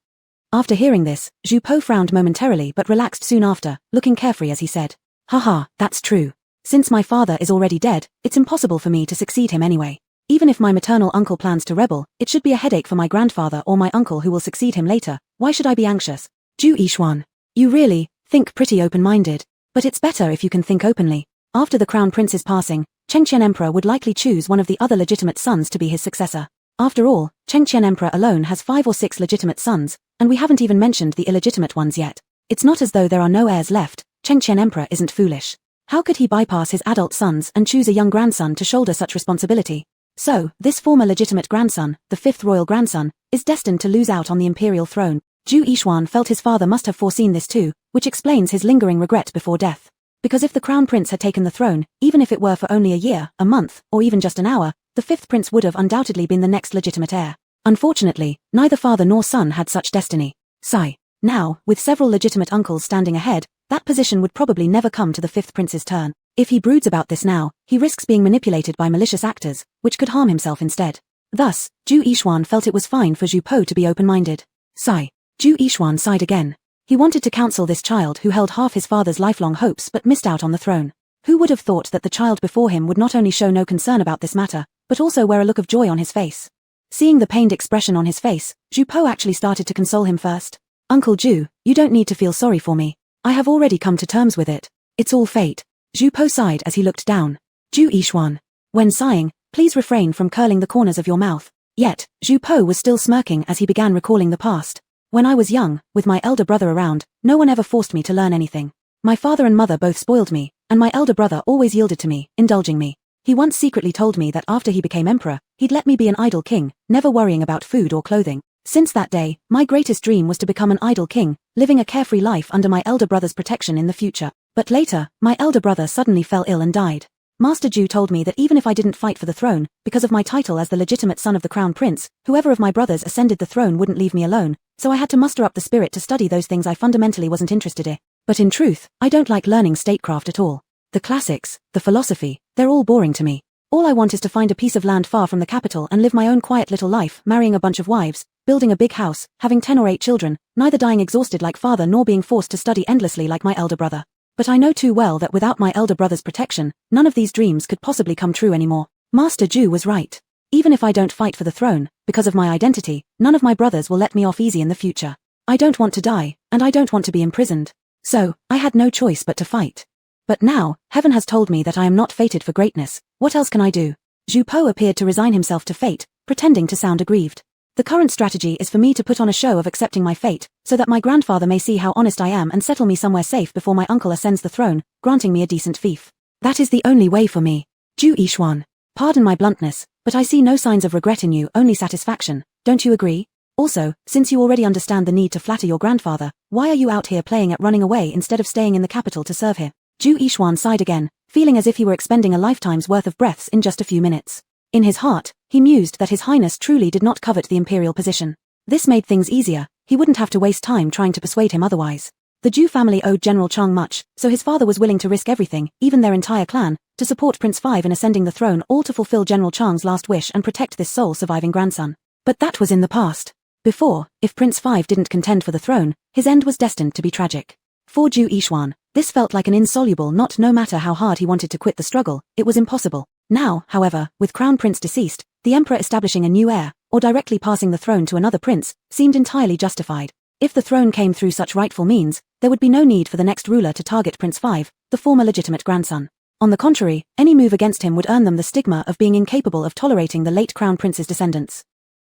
After hearing this, Zhu Po frowned momentarily but relaxed soon after, looking carefree as he said, Haha, that's true. Since my father is already dead, it's impossible for me to succeed him anyway. Even if my maternal uncle plans to rebel, it should be a headache for my grandfather or my uncle who will succeed him later. Why should I be anxious? Zhu Yixuan. You really think pretty open-minded. But it's better if you can think openly. After the crown prince's passing, Chengqian Emperor would likely choose one of the other legitimate sons to be his successor. After all, Chengqian Emperor alone has 5 or 6 legitimate sons, and we haven't even mentioned the illegitimate ones yet. It's not as though there are no heirs left. Chengqian Emperor isn't foolish. How could he bypass his adult sons and choose a young grandson to shoulder such responsibility? So, this former legitimate grandson, the 5th royal grandson, is destined to lose out on the imperial throne. Zhu Yixuan felt his father must have foreseen this too, which explains his lingering regret before death. Because if the crown prince had taken the throne, even if it were for only a year, a month, or even just an hour, the 5th prince would have undoubtedly been the next legitimate heir. Unfortunately, neither father nor son had such destiny. Sigh. Now, with several legitimate uncles standing ahead, that position would probably never come to the 5th prince's turn. If he broods about this now, he risks being manipulated by malicious actors, which could harm himself instead. Thus, Zhu Yixuan felt it was fine for Zhu Po to be open-minded. Sigh. Zhu Yixuan sighed again. He wanted to counsel this child who held half his father's lifelong hopes but missed out on the throne. Who would have thought that the child before him would not only show no concern about this matter, but also wear a look of joy on his face? Seeing the pained expression on his face, Zhu Po actually started to console him first. Uncle Zhu, you don't need to feel sorry for me. I have already come to terms with it. It's all fate. Zhu Po sighed as he looked down. Zhu Yixuan. When sighing, please refrain from curling the corners of your mouth. Yet, Zhu Po was still smirking as he began recalling the past. When I was young, with my elder brother around, no one ever forced me to learn anything. My father and mother both spoiled me, and my elder brother always yielded to me, indulging me. He once secretly told me that after he became emperor, he'd let me be an idle king, never worrying about food or clothing. Since that day, my greatest dream was to become an idle king, living a carefree life under my elder brother's protection in the future. But later, my elder brother suddenly fell ill and died. Master Zhu told me that even if I didn't fight for the throne, because of my title as the legitimate son of the crown prince, whoever of my brothers ascended the throne wouldn't leave me alone, so I had to muster up the spirit to study those things I fundamentally wasn't interested in. But in truth, I don't like learning statecraft at all. The classics, the philosophy, they're all boring to me. All I want is to find a piece of land far from the capital and live my own quiet little life, marrying a bunch of wives, building a big house, having 10 or 8 children, neither dying exhausted like father nor being forced to study endlessly like my elder brother. But I know too well that without my elder brother's protection, none of these dreams could possibly come true anymore. Master Zhu was right. Even if I don't fight for the throne, because of my identity, none of my brothers will let me off easy in the future. I don't want to die, and I don't want to be imprisoned. So, I had no choice but to fight. But now, heaven has told me that I am not fated for greatness. What else can I do? Zhu Po appeared to resign himself to fate, pretending to sound aggrieved. The current strategy is for me to put on a show of accepting my fate, so that my grandfather may see how honest I am and settle me somewhere safe before my uncle ascends the throne, granting me a decent fief. That is the only way for me. Zhu Yixuan. Pardon my bluntness, but I see no signs of regret in you, only satisfaction. Don't you agree? Also, since you already understand the need to flatter your grandfather, why are you out here playing at running away instead of staying in the capital to serve him? Zhu Yixuan sighed again, feeling as if he were expending a lifetime's worth of breaths in just a few minutes. In his heart, he mused that His Highness truly did not covet the imperial position. This made things easier, he wouldn't have to waste time trying to persuade him otherwise. The Zhu family owed General Chang much, so his father was willing to risk everything, even their entire clan, to support Prince Five in ascending the throne, all to fulfill General Chang's last wish and protect this sole surviving grandson. But that was in the past. Before, if Prince Five didn't contend for the throne, his end was destined to be tragic. For Zhu Yixuan, this felt like an insoluble knot. No matter how hard he wanted to quit the struggle, it was impossible. Now, however, with Crown Prince deceased, the Emperor establishing a new heir, or directly passing the throne to another prince, seemed entirely justified. If the throne came through such rightful means, there would be no need for the next ruler to target Prince Five, the former legitimate grandson. On the contrary, any move against him would earn them the stigma of being incapable of tolerating the late Crown Prince's descendants.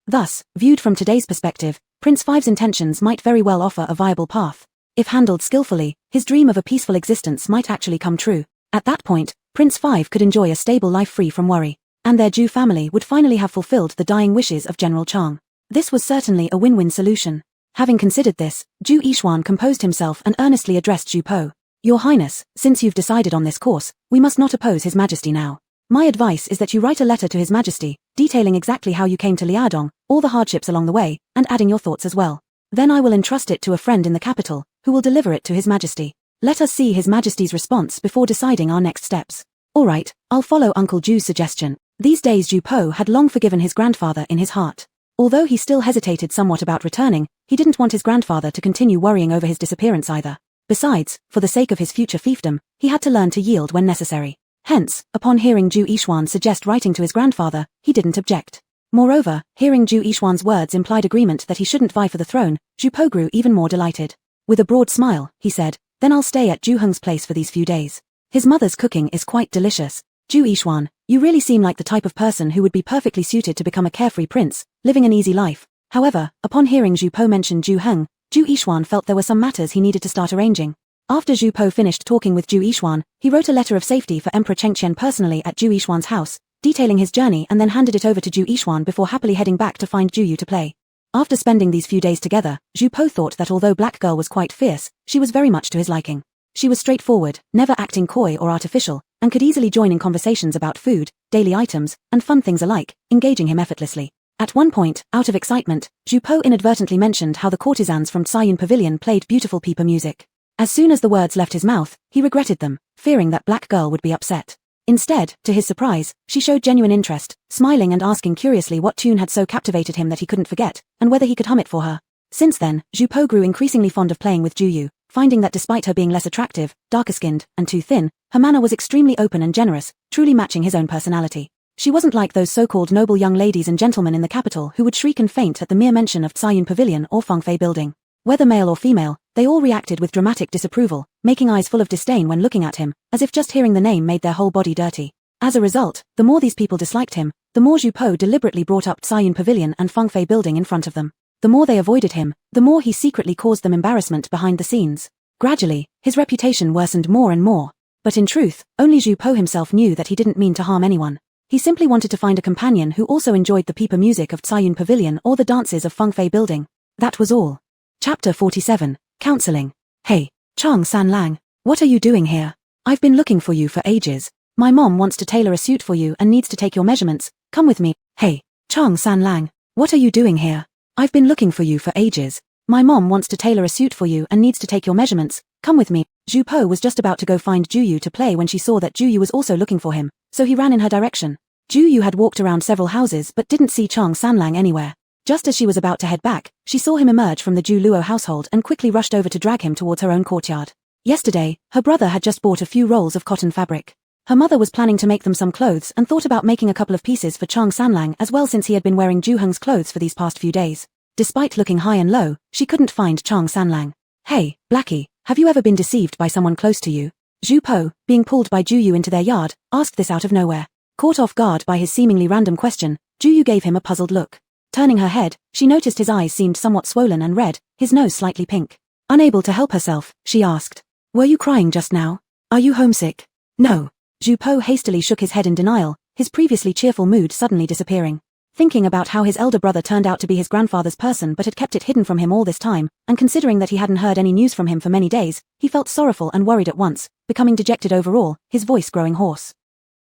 Thus, viewed from today's perspective, Prince Five's intentions might very well offer a viable path. If handled skillfully, his dream of a peaceful existence might actually come true. At that point, Prince Five could enjoy a stable life free from worry, and their Zhu family would finally have fulfilled the dying wishes of General Chang. This was certainly a win-win solution. Having considered this, Zhu Yixuan composed himself and earnestly addressed Zhu Po. Your Highness, since you've decided on this course, we must not oppose His Majesty now. My advice is that you write a letter to His Majesty, detailing exactly how you came to Liaodong, all the hardships along the way, and adding your thoughts as well. Then I will entrust it to a friend in the capital, who will deliver it to His Majesty. Let us see His Majesty's response before deciding our next steps. All right, I'll follow Uncle Zhu's suggestion. These days Zhu Po had long forgiven his grandfather in his heart. Although he still hesitated somewhat about returning, he didn't want his grandfather to continue worrying over his disappearance either. Besides, for the sake of his future fiefdom, he had to learn to yield when necessary. Hence, upon hearing Zhu Yixuan suggest writing to his grandfather, he didn't object. Moreover, hearing Zhu Yixuan's words implied agreement that he shouldn't vie for the throne, Zhu Po grew even more delighted. With a broad smile, he said, then I'll stay at Zhu Heng's place for these few days. His mother's cooking is quite delicious. Zhu Yixuan, you really seem like the type of person who would be perfectly suited to become a carefree prince, living an easy life. However, upon hearing Zhu Po mention Zhu Heng, Zhu Yixuan felt there were some matters he needed to start arranging. After Zhu Po finished talking with Zhu Yixuan, he wrote a letter of safety for Emperor Chengqian personally at Zhu Yixuan's house, detailing his journey and then handed it over to Zhu Yixuan before happily heading back to find Zhu Yu to play. After spending these few days together, Zhu Po thought that although Black Girl was quite fierce, she was very much to his liking. She was straightforward, never acting coy or artificial, and could easily join in conversations about food, daily items, and fun things alike, engaging him effortlessly. At one point, out of excitement, Zhu Po inadvertently mentioned how the courtesans from Tsayun Pavilion played beautiful pipa music. As soon as the words left his mouth, he regretted them, fearing that Black Girl would be upset. Instead, to his surprise, she showed genuine interest, smiling and asking curiously what tune had so captivated him that he couldn't forget, and whether he could hum it for her. Since then, Zhu Po grew increasingly fond of playing with Zhu Yu, finding that despite her being less attractive, darker-skinned, and too thin, her manner was extremely open and generous, truly matching his own personality. She wasn't like those so-called noble young ladies and gentlemen in the capital who would shriek and faint at the mere mention of Tsayun Pavilion or Fengfei Building. Whether male or female, they all reacted with dramatic disapproval, making eyes full of disdain when looking at him, as if just hearing the name made their whole body dirty. As a result, the more these people disliked him, the more Zhu Po deliberately brought up Tsayun Pavilion and Fengfei Building in front of them. The more they avoided him, the more he secretly caused them embarrassment behind the scenes. Gradually, his reputation worsened more and more. But in truth, only Zhu Po himself knew that he didn't mean to harm anyone. He simply wanted to find a companion who also enjoyed the pipa music of Tsayun Pavilion or the dances of Fengfei Building. That was all. Chapter 47, Counseling. Hey, Chang Sanlang, what are you doing here? I've been looking for you for ages. My mom wants to tailor a suit for you and needs to take your measurements. Come with me. Hey, Chang Sanlang, what are you doing here? I've been looking for you for ages. My mom wants to tailor a suit for you and needs to take your measurements. Come with me. Zhu Po was just about to go find Zhu Yu to play when she saw that Zhu Yu was also looking for him, so he ran in her direction. Zhu Yu had walked around several houses but didn't see Chang Sanlang anywhere. Just as she was about to head back, she saw him emerge from the Zhu Luo household and quickly rushed over to drag him towards her own courtyard. Yesterday, her brother had just bought a few rolls of cotton fabric. Her mother was planning to make them some clothes and thought about making a couple of pieces for Chang Sanlang as well since he had been wearing Zhu Heng's clothes for these past few days. Despite looking high and low, she couldn't find Chang Sanlang. Hey, Blackie, Have you ever been deceived by someone close to you? Zhu Po, being pulled by Ju Yu into their yard, asked this out of nowhere. Caught off guard by his seemingly random question, Ju Yu gave him a puzzled look. Turning her head, she noticed his eyes seemed somewhat swollen and red, his nose slightly pink. Unable to help herself, she asked, "Were you crying just now? Are you homesick?" "No." Zhu Po hastily shook his head in denial, his previously cheerful mood suddenly disappearing. Thinking about how his elder brother turned out to be his grandfather's person but had kept it hidden from him all this time, and considering that he hadn't heard any news from him for many days, he felt sorrowful and worried at once, becoming dejected overall, his voice growing hoarse.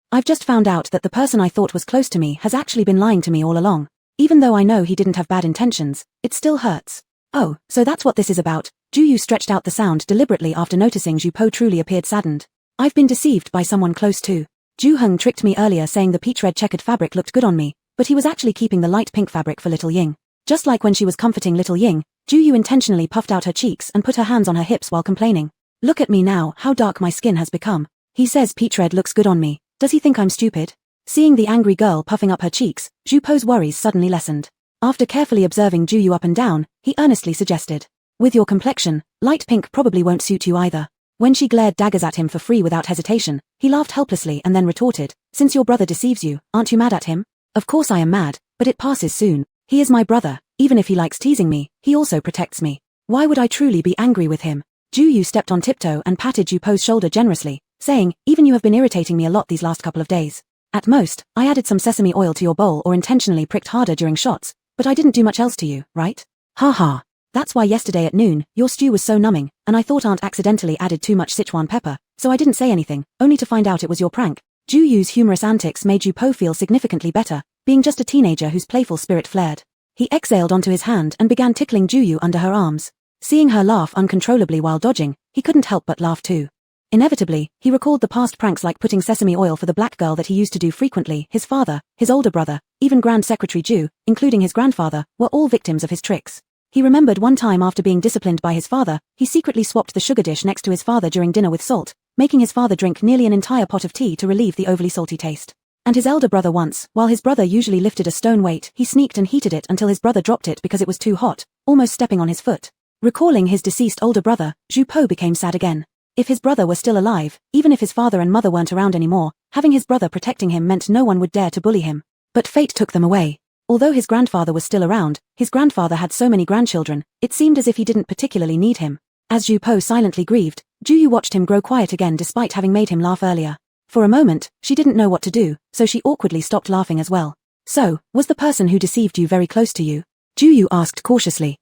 "I've just found out that the person I thought was close to me has actually been lying to me all along. Even though I know he didn't have bad intentions, it still hurts." "Oh, so that's what this is about." Ju Yu stretched out the sound deliberately after noticing Zhu Po truly appeared saddened. "I've been deceived by someone close too. Ju Heng tricked me earlier saying the peach-red checkered fabric looked good on me, but he was actually keeping the light pink fabric for little Ying. Just like when she was comforting little Ying, Ju Yu intentionally puffed out her cheeks and put her hands on her hips while complaining. Look at me now, how dark my skin has become. He says peach red looks good on me. Does he think I'm stupid? Seeing the angry girl puffing up her cheeks, Zhu Po's worries suddenly lessened. After carefully observing Ju Yu up and down, he earnestly suggested, with your complexion, light pink probably won't suit you either. When she glared daggers at him for free without hesitation, he laughed helplessly and then retorted, since your brother deceives you, aren't you mad at him? Of course I am mad, but it passes soon. He is my brother, even if he likes teasing me, he also protects me. Why would I truly be angry with him? Ju Yu stepped on tiptoe and patted Zhu Po's shoulder generously, saying, even you have been irritating me a lot these last couple of days. At most, I added some sesame oil to your bowl or intentionally pricked harder during shots, but I didn't do much else to you, right? Ha ha. That's why yesterday at noon, your stew was so numbing, and I thought Aunt accidentally added too much Sichuan pepper, so I didn't say anything, only to find out it was your prank. Ju Yu's humorous antics made Zhu Po feel significantly better, being just a teenager whose playful spirit flared. He exhaled onto his hand and began tickling Ju Yu under her arms. Seeing her laugh uncontrollably while dodging, he couldn't help but laugh too. Inevitably, he recalled the past pranks like putting sesame oil for the black girl that he used to do frequently. His father, his older brother, even Grand Secretary Ju, including his grandfather, were all victims of his tricks. He remembered one time after being disciplined by his father, he secretly swapped the sugar dish next to his father during dinner with salt, making his father drink nearly an entire pot of tea to relieve the overly salty taste. And his elder brother once, while his brother usually lifted a stone weight, he sneaked and heated it until his brother dropped it because it was too hot, almost stepping on his foot. Recalling his deceased older brother, Zhu Po became sad again. If his brother were still alive, even if his father and mother weren't around anymore, having his brother protecting him meant no one would dare to bully him. But fate took them away. Although his grandfather was still around, his grandfather had so many grandchildren, it seemed as if he didn't particularly need him. As Zhu Po silently grieved, Ju Yu watched him grow quiet again despite having made him laugh earlier. For a moment, she didn't know what to do, so she awkwardly stopped laughing as well. So, was the person who deceived you very close to you? Ju Yu asked cautiously.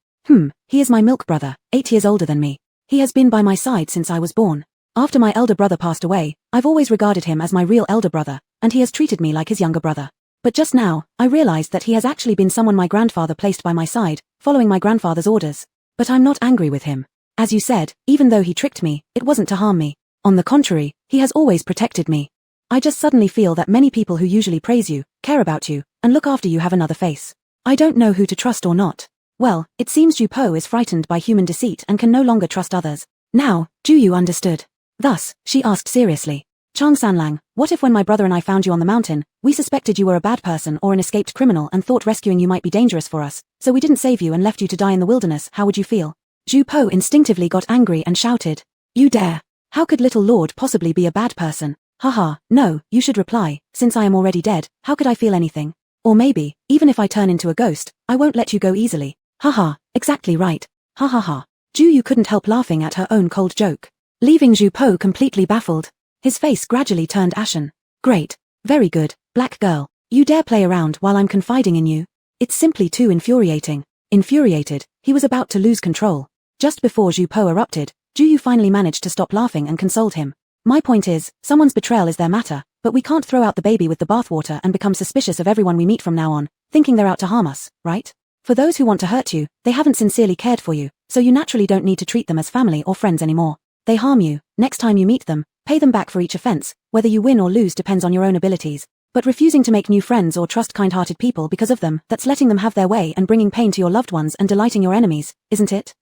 He is my milk brother, 8 years older than me. He has been by my side since I was born. After my elder brother passed away, I've always regarded him as my real elder brother, and he has treated me like his younger brother. But just now, I realized that he has actually been someone my grandfather placed by my side, following my grandfather's orders. But I'm not angry with him. As you said, even though he tricked me, it wasn't to harm me. On the contrary, he has always protected me. I just suddenly feel that many people who usually praise you, care about you, and look after you have another face. I don't know who to trust or not. Well, it seems Zhu Po is frightened by human deceit and can no longer trust others. Now, Ju Yu understood. Thus, she asked seriously, Chang Sanlang, what if when my brother and I found you on the mountain, we suspected you were a bad person or an escaped criminal and thought rescuing you might be dangerous for us, so we didn't save you and left you to die in the wilderness, how would you feel? Zhu Po instinctively got angry and shouted, You dare! How could little Lord possibly be a bad person? Haha, no, you should reply, since I am already dead, how could I feel anything? Or maybe, even if I turn into a ghost, I won't let you go easily. Haha, exactly right. Ha ha ha. Ju Yu couldn't help laughing at her own cold joke, leaving Zhu Po completely baffled. His face gradually turned ashen. Great. Very good, black girl. You dare play around while I'm confiding in you? It's simply too infuriating. Infuriated, he was about to lose control. Just before Zhu Po erupted, Ju Yu finally managed to stop laughing and consoled him. My point is, someone's betrayal is their matter, but we can't throw out the baby with the bathwater and become suspicious of everyone we meet from now on, thinking they're out to harm us, right? For those who want to hurt you, they haven't sincerely cared for you, so you naturally don't need to treat them as family or friends anymore. They harm you, next time you meet them, pay them back for each offense, whether you win or lose depends on your own abilities. But refusing to make new friends or trust kind-hearted people because of them, that's letting them have their way and bringing pain to your loved ones and delighting your enemies, isn't it?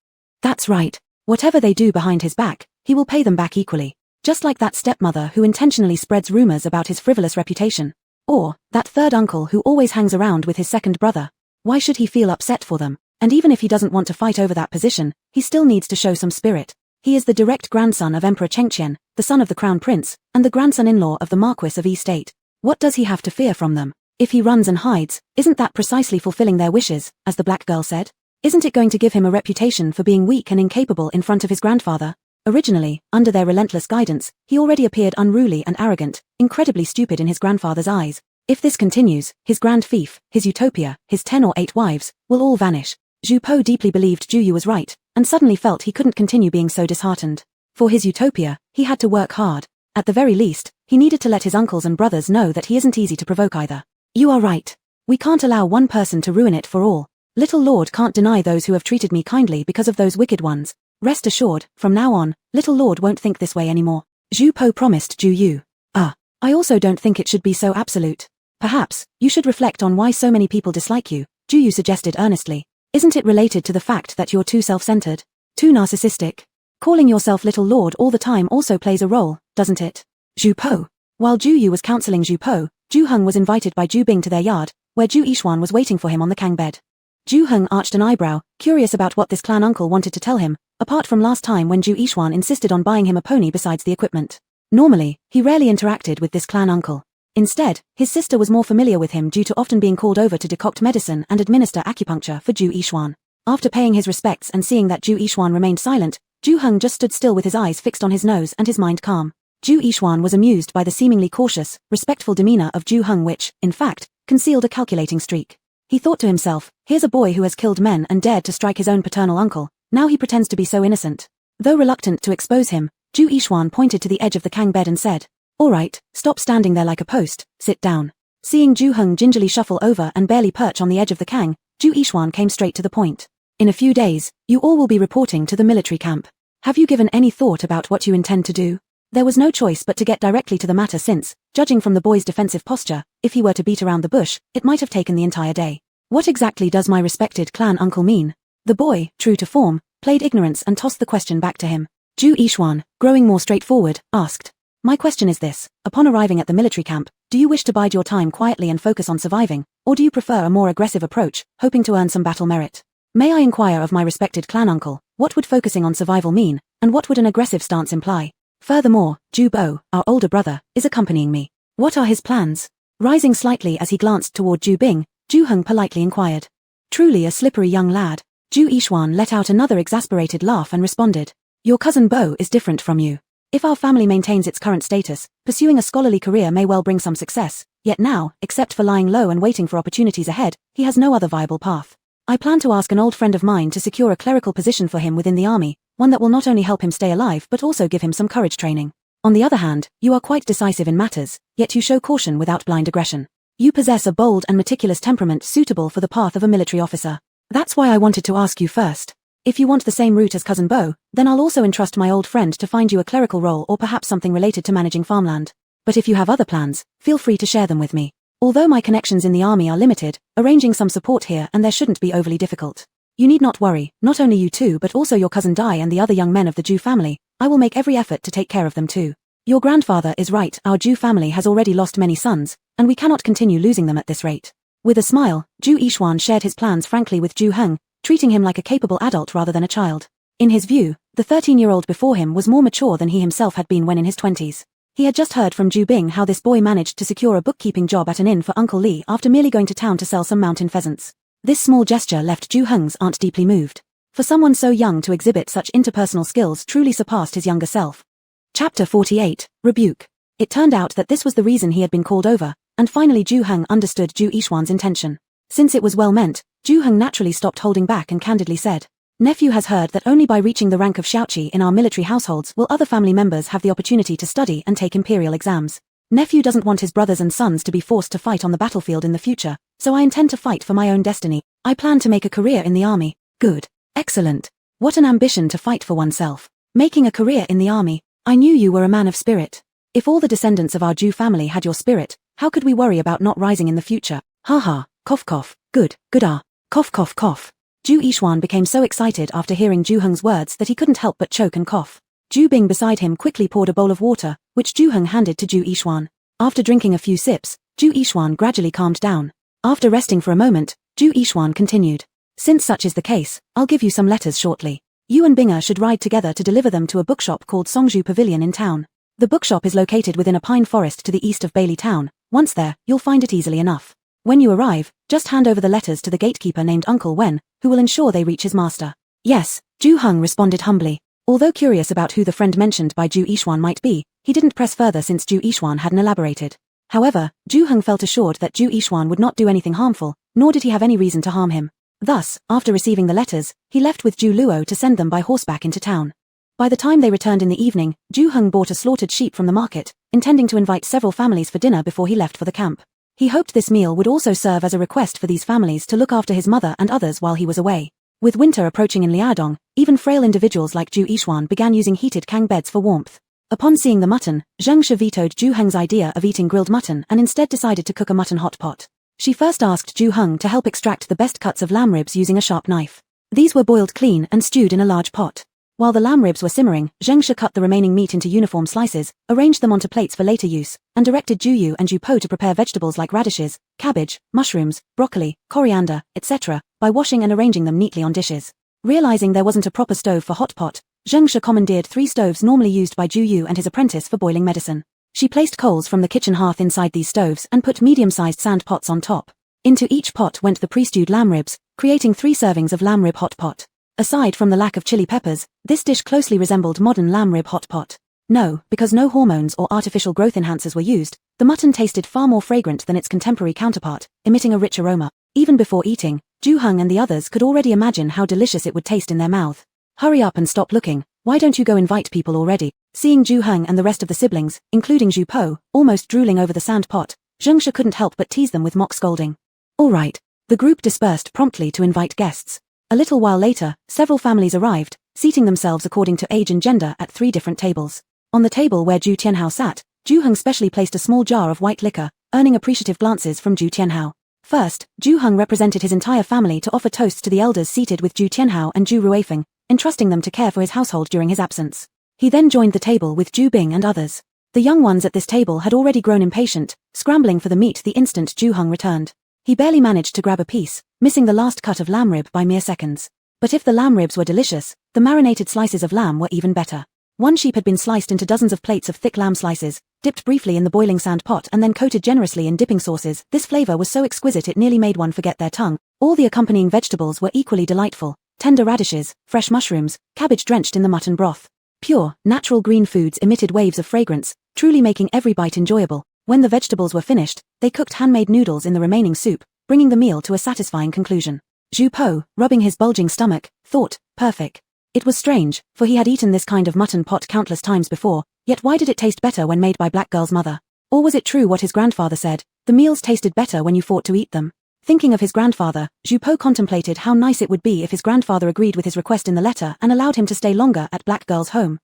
That's right. Whatever they do behind his back, he will pay them back equally. Just like that stepmother who intentionally spreads rumors about his frivolous reputation. Or, that third uncle who always hangs around with his second brother. Why should he feel upset for them? And even if he doesn't want to fight over that position, he still needs to show some spirit. He is the direct grandson of Emperor Chengqian, the son of the crown prince, and the grandson-in-law of the Marquis of E State. What does he have to fear from them? If he runs and hides, isn't that precisely fulfilling their wishes, as the black girl said? Isn't it going to give him a reputation for being weak and incapable in front of his grandfather? Originally, under their relentless guidance, he already appeared unruly and arrogant, incredibly stupid in his grandfather's eyes. If this continues, his grand fief, his utopia, his 10 or 8 wives, will all vanish. Zhu Po deeply believed Zhu Yu was right, and suddenly felt he couldn't continue being so disheartened. For his utopia, he had to work hard. At the very least, he needed to let his uncles and brothers know that he isn't easy to provoke either. You are right. We can't allow one person to ruin it for all. Little Lord can't deny those who have treated me kindly because of those wicked ones. Rest assured, from now on, Little Lord won't think this way anymore. Zhu Po promised Zhu Yu. I also don't think it should be so absolute. Perhaps, you should reflect on why so many people dislike you, Zhu Yu suggested earnestly. Isn't it related to the fact that you're too self-centered? Too narcissistic? Calling yourself Little Lord all the time also plays a role, doesn't it? Zhu Po. While Zhu Yu was counseling Zhu Po, Zhu Heng was invited by Zhu Bing to their yard, where Zhu Yixuan was waiting for him on the Kang bed. Zhu Heng arched an eyebrow, curious about what this clan uncle wanted to tell him, apart from last time when Zhu Yixuan insisted on buying him a pony besides the equipment. Normally, he rarely interacted with this clan uncle. Instead, his sister was more familiar with him due to often being called over to decoct medicine and administer acupuncture for Zhu Yixuan. After paying his respects and seeing that Zhu Yixuan remained silent, Zhu Heng just stood still with his eyes fixed on his nose and his mind calm. Zhu Yixuan was amused by the seemingly cautious, respectful demeanor of Zhu Heng which, in fact, concealed a calculating streak. He thought to himself, here's a boy who has killed men and dared to strike his own paternal uncle, now he pretends to be so innocent. Though reluctant to expose him, Zhu Yixuan pointed to the edge of the Kang bed and said, all right, stop standing there like a post, sit down. Seeing Zhu Heng gingerly shuffle over and barely perch on the edge of the Kang, Zhu Yixuan came straight to the point. In a few days, you all will be reporting to the military camp. Have you given any thought about what you intend to do? There was no choice but to get directly to the matter since, judging from the boy's defensive posture, if he were to beat around the bush, it might have taken the entire day. What exactly does my respected clan uncle mean? The boy, true to form, played ignorance and tossed the question back to him. Zhu Yixuan, growing more straightforward, asked. My question is this, upon arriving at the military camp, do you wish to bide your time quietly and focus on surviving, or do you prefer a more aggressive approach, hoping to earn some battle merit? May I inquire of my respected clan uncle, what would focusing on survival mean, and what would an aggressive stance imply? Furthermore, Zhu Bo, our older brother, is accompanying me. What are his plans? Rising slightly as he glanced toward Zhu Bing, Zhu Heng politely inquired. Truly a slippery young lad. Zhu Yixuan let out another exasperated laugh and responded. Your cousin Bo is different from you. If our family maintains its current status, pursuing a scholarly career may well bring some success, yet now, except for lying low and waiting for opportunities ahead, he has no other viable path. I plan to ask an old friend of mine to secure a clerical position for him within the army, one that will not only help him stay alive but also give him some courage training. On the other hand, you are quite decisive in matters, yet you show caution without blind aggression. You possess a bold and meticulous temperament suitable for the path of a military officer. That's why I wanted to ask you first. If you want the same route as Cousin Bo, then I'll also entrust my old friend to find you a clerical role or perhaps something related to managing farmland. But if you have other plans, feel free to share them with me. Although my connections in the army are limited, arranging some support here and there shouldn't be overly difficult. You need not worry, not only you two but also your cousin Dai and the other young men of the Zhu family, I will make every effort to take care of them too. Your grandfather is right, our Zhu family has already lost many sons, and we cannot continue losing them at this rate. With a smile, Zhu Yixuan shared his plans frankly with Zhu Heng, treating him like a capable adult rather than a child. In his view, the 13-year-old before him was more mature than he himself had been when in his 20s. He had just heard from Zhu Bing how this boy managed to secure a bookkeeping job at an inn for Uncle Li after merely going to town to sell some mountain pheasants. This small gesture left Zhu Heng's aunt deeply moved. For someone so young to exhibit such interpersonal skills truly surpassed his younger self. Chapter 48, Rebuke. It turned out that this was the reason he had been called over, and finally Zhu Heng understood Zhu Yixuan's intention. Since it was well meant, Zhu Heng naturally stopped holding back and candidly said, Nephew has heard that only by reaching the rank of Xiaoqi in our military households will other family members have the opportunity to study and take imperial exams. Nephew doesn't want his brothers and sons to be forced to fight on the battlefield in the future, so I intend to fight for my own destiny. I plan to make a career in the army. Good. Excellent. What an ambition to fight for oneself. Making a career in the army. I knew you were a man of spirit. If all the descendants of our Zhu family had your spirit, how could we worry about not rising in the future? Ha ha, cough cough, good ah, cough cough cough. Zhu Yixuan became so excited after hearing Zhu Heng's words that he couldn't help but choke and cough. Zhu Bing beside him quickly poured a bowl of water, which Zhu Heng handed to Zhu Yixuan. After drinking a few sips, Zhu Yixuan gradually calmed down. After resting for a moment, Zhu Yixuan continued. Since such is the case, I'll give you some letters shortly. You and Binger should ride together to deliver them to a bookshop called Songju Pavilion in town. The bookshop is located within a pine forest to the east of Bailey Town. Once there, you'll find it easily enough. When you arrive, just hand over the letters to the gatekeeper named Uncle Wen, who will ensure they reach his master. Yes, Ju Heng responded humbly. Although curious about who the friend mentioned by Ju Yixuan might be, he didn't press further since Ju Yixuan hadn't elaborated. However, Ju Heng felt assured that Ju Yixuan would not do anything harmful, nor did he have any reason to harm him. Thus, after receiving the letters, he left with Ju Luo to send them by horseback into town. By the time they returned in the evening, Ju Heng bought a slaughtered sheep from the market, intending to invite several families for dinner before he left for the camp. He hoped this meal would also serve as a request for these families to look after his mother and others while he was away. With winter approaching in Liaodong, even frail individuals like Ju Yixuan began using heated kang beds for warmth. Upon seeing the mutton, Zheng Shi vetoed Ju Heng's idea of eating grilled mutton and instead decided to cook a mutton hot pot. She first asked Ju Heng to help extract the best cuts of lamb ribs using a sharp knife. These were boiled clean and stewed in a large pot. While the lamb ribs were simmering, Zheng Shi cut the remaining meat into uniform slices, arranged them onto plates for later use, and directed Ju Yu and Ju Po to prepare vegetables like radishes, cabbage, mushrooms, broccoli, coriander, etc., by washing and arranging them neatly on dishes. Realizing there wasn't a proper stove for hot pot, Zheng Shi commandeered 3 stoves normally used by Ju Yu and his apprentice for boiling medicine. She placed coals from the kitchen hearth inside these stoves and put medium-sized sand pots on top. Into each pot went the pre-stewed lamb ribs, creating 3 servings of lamb rib hot pot. Aside from the lack of chili peppers, this dish closely resembled modern lamb rib hot pot. No, because no hormones or artificial growth enhancers were used, the mutton tasted far more fragrant than its contemporary counterpart, emitting a rich aroma. Even before eating, Ju Heng and the others could already imagine how delicious it would taste in their mouth. Hurry up and stop looking, why don't you go invite people already? Seeing Ju Heng and the rest of the siblings, including Ju Po, almost drooling over the sand pot, Zheng Shi couldn't help but tease them with mock scolding. Alright. The group dispersed promptly to invite guests. A little while later, several families arrived, seating themselves according to age and gender at 3 different tables. On the table where Ju Tianhao sat, Ju Heng specially placed a small jar of white liquor, earning appreciative glances from Ju Tianhao. First, Ju Heng represented his entire family to offer toasts to the elders seated with Ju Tianhao and Ju Ruifeng, entrusting them to care for his household during his absence. He then joined the table with Ju Bing and others. The young ones at this table had already grown impatient, scrambling for the meat the instant Ju Heng returned. He barely managed to grab a piece, missing the last cut of lamb rib by mere seconds. But if the lamb ribs were delicious, the marinated slices of lamb were even better. One sheep had been sliced into dozens of plates of thick lamb slices, dipped briefly in the boiling sand pot and then coated generously in dipping sauces. This flavor was so exquisite it nearly made one forget their tongue. All the accompanying vegetables were equally delightful. Tender radishes, fresh mushrooms, cabbage drenched in the mutton broth. Pure, natural green foods emitted waves of fragrance, truly making every bite enjoyable. When the vegetables were finished, they cooked handmade noodles in the remaining soup, bringing the meal to a satisfying conclusion. Ju Po, rubbing his bulging stomach, thought, perfect. It was strange, for he had eaten this kind of mutton pot countless times before, yet why did it taste better when made by Black Girl's mother? Or was it true what his grandfather said, the meals tasted better when you fought to eat them? Thinking of his grandfather, Ju Po contemplated how nice it would be if his grandfather agreed with his request in the letter and allowed him to stay longer at Black Girl's home.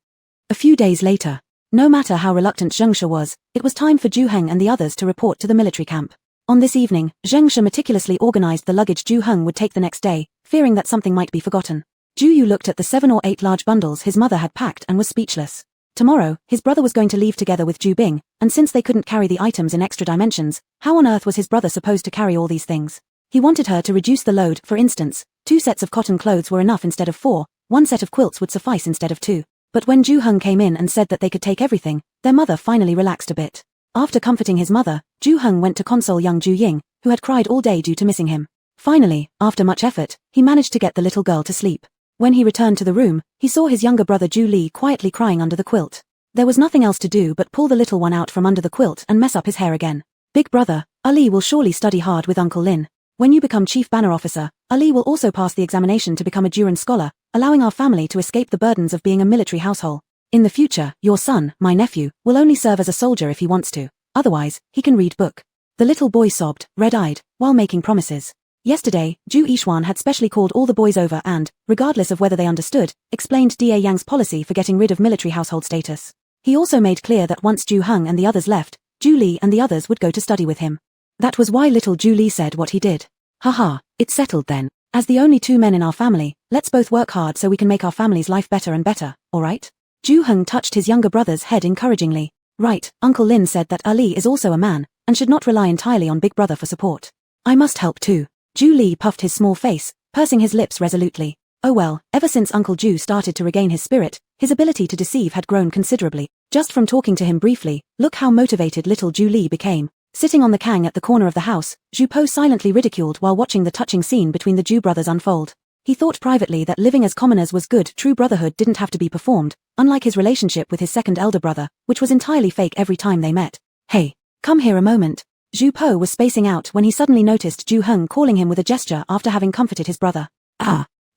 A few days later, no matter how reluctant Zheng Shi was, it was time for Ju Heng and the others to report to the military camp. On this evening, Zheng Shi meticulously organized the luggage Ju Heng would take the next day, fearing that something might be forgotten. Ju Yu looked at the 7 or 8 large bundles his mother had packed and was speechless. Tomorrow, his brother was going to leave together with Ju Bing, and since they couldn't carry the items in extra dimensions, how on earth was his brother supposed to carry all these things? He wanted her to reduce the load. For instance, 2 sets of cotton clothes were enough instead of 4, 1 set of quilts would suffice instead of 2. But when Ju Heng came in and said that they could take everything, their mother finally relaxed a bit. After comforting his mother, Ju Heng went to console young Ju Ying, who had cried all day due to missing him. Finally, after much effort, he managed to get the little girl to sleep. When he returned to the room, he saw his younger brother Ju Li quietly crying under the quilt. There was nothing else to do but pull the little one out from under the quilt and mess up his hair again. Big brother, Ali will surely study hard with Uncle Lin. When you become Chief Banner Officer, Ali will also pass the examination to become a Duran scholar, allowing our family to escape the burdens of being a military household. In the future, your son, my nephew, will only serve as a soldier if he wants to. Otherwise, he can read book. The little boy sobbed, red-eyed, while making promises. Yesterday, Ju Yixuan had specially called all the boys over and, regardless of whether they understood, explained Da Yang's policy for getting rid of military household status. He also made clear that once Ju Heng and the others left, Ju Li and the others would go to study with him. That was why little Ju Li said what he did. Haha, it's settled then. As the only 2 men in our family, let's both work hard so we can make our family's life better and better, alright? Ju Heng touched his younger brother's head encouragingly. Right, Uncle Lin said that Ali is also a man, and should not rely entirely on Big Brother for support. I must help too. Ju Li puffed his small face, pursing his lips resolutely. Oh well, ever since Uncle Ju started to regain his spirit, his ability to deceive had grown considerably. Just from talking to him briefly, look how motivated little Ju Li became. Sitting on the kang at the corner of the house, Ju Po silently ridiculed while watching the touching scene between the Ju brothers unfold. He thought privately that living as commoners was good. True brotherhood didn't have to be performed, unlike his relationship with his second elder brother, which was entirely fake every time they met. Hey, come here a moment. Ju Po was spacing out when he suddenly noticed Ju Heng calling him with a gesture after having comforted his brother.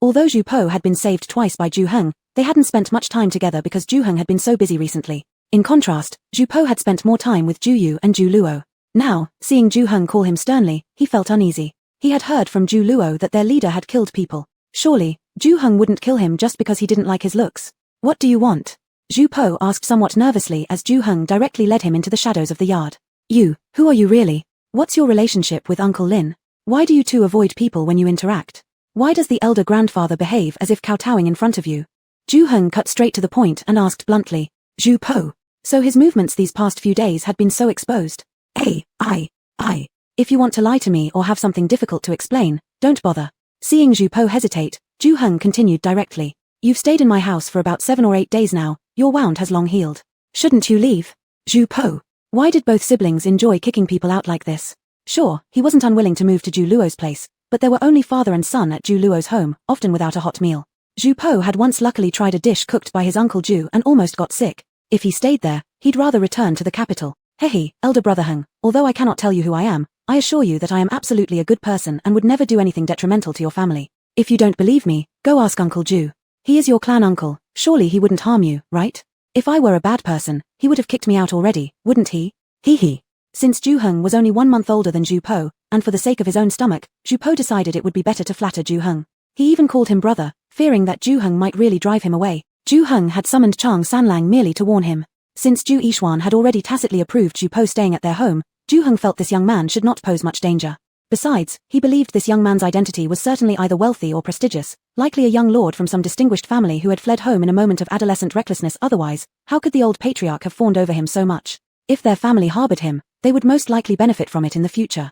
Although Ju Po had been saved twice by Ju Heng, they hadn't spent much time together because Ju Heng had been so busy recently. In contrast, Ju Po had spent more time with Ju Yu and Ju Luo. Now, seeing Ju Heng call him sternly, he felt uneasy. He had heard from Ju Luo that their leader had killed people. Surely, Ju Heng wouldn't kill him just because he didn't like his looks. What do you want? Ju Po asked somewhat nervously as Ju Heng directly led him into the shadows of the yard. You, who are you really? What's your relationship with Uncle Lin? Why do you two avoid people when you interact? Why does the elder grandfather behave as if kowtowing in front of you? Ju Heng cut straight to the point and asked bluntly. Ju Po. So his movements these past few days had been so exposed. If you want to lie to me or have something difficult to explain, don't bother. Seeing Ju Po hesitate, Ju Heng continued directly. You've stayed in my house for about 7 or 8 days now, your wound has long healed. Shouldn't you leave? Ju Po. Why did both siblings enjoy kicking people out like this? Sure, he wasn't unwilling to move to Ju Luo's place, but there were only father and son at Ju Luo's home, often without a hot meal. Ju Po had once luckily tried a dish cooked by his uncle Ju and almost got sick. If he stayed there, he'd rather return to the capital. Hehe, elder brother Heng, although I cannot tell you who I am, I assure you that I am absolutely a good person and would never do anything detrimental to your family. If you don't believe me, go ask Uncle Ju. He is your clan uncle, surely he wouldn't harm you, right? If I were a bad person, he would have kicked me out already, wouldn't he? Hee. Since Ju Heng was only 1 month older than Ju Po, and for the sake of his own stomach, Ju Po decided it would be better to flatter Ju Heng. He even called him brother, fearing that Ju Heng might really drive him away. Ju Heng had summoned Chang Sanlang merely to warn him. Since Ju Yixuan had already tacitly approved Ju Po staying at their home, Ju Heng felt this young man should not pose much danger. Besides, he believed this young man's identity was certainly either wealthy or prestigious, likely a young lord from some distinguished family who had fled home in a moment of adolescent recklessness. Otherwise, how could the old patriarch have fawned over him so much? If their family harbored him, they would most likely benefit from it in the future.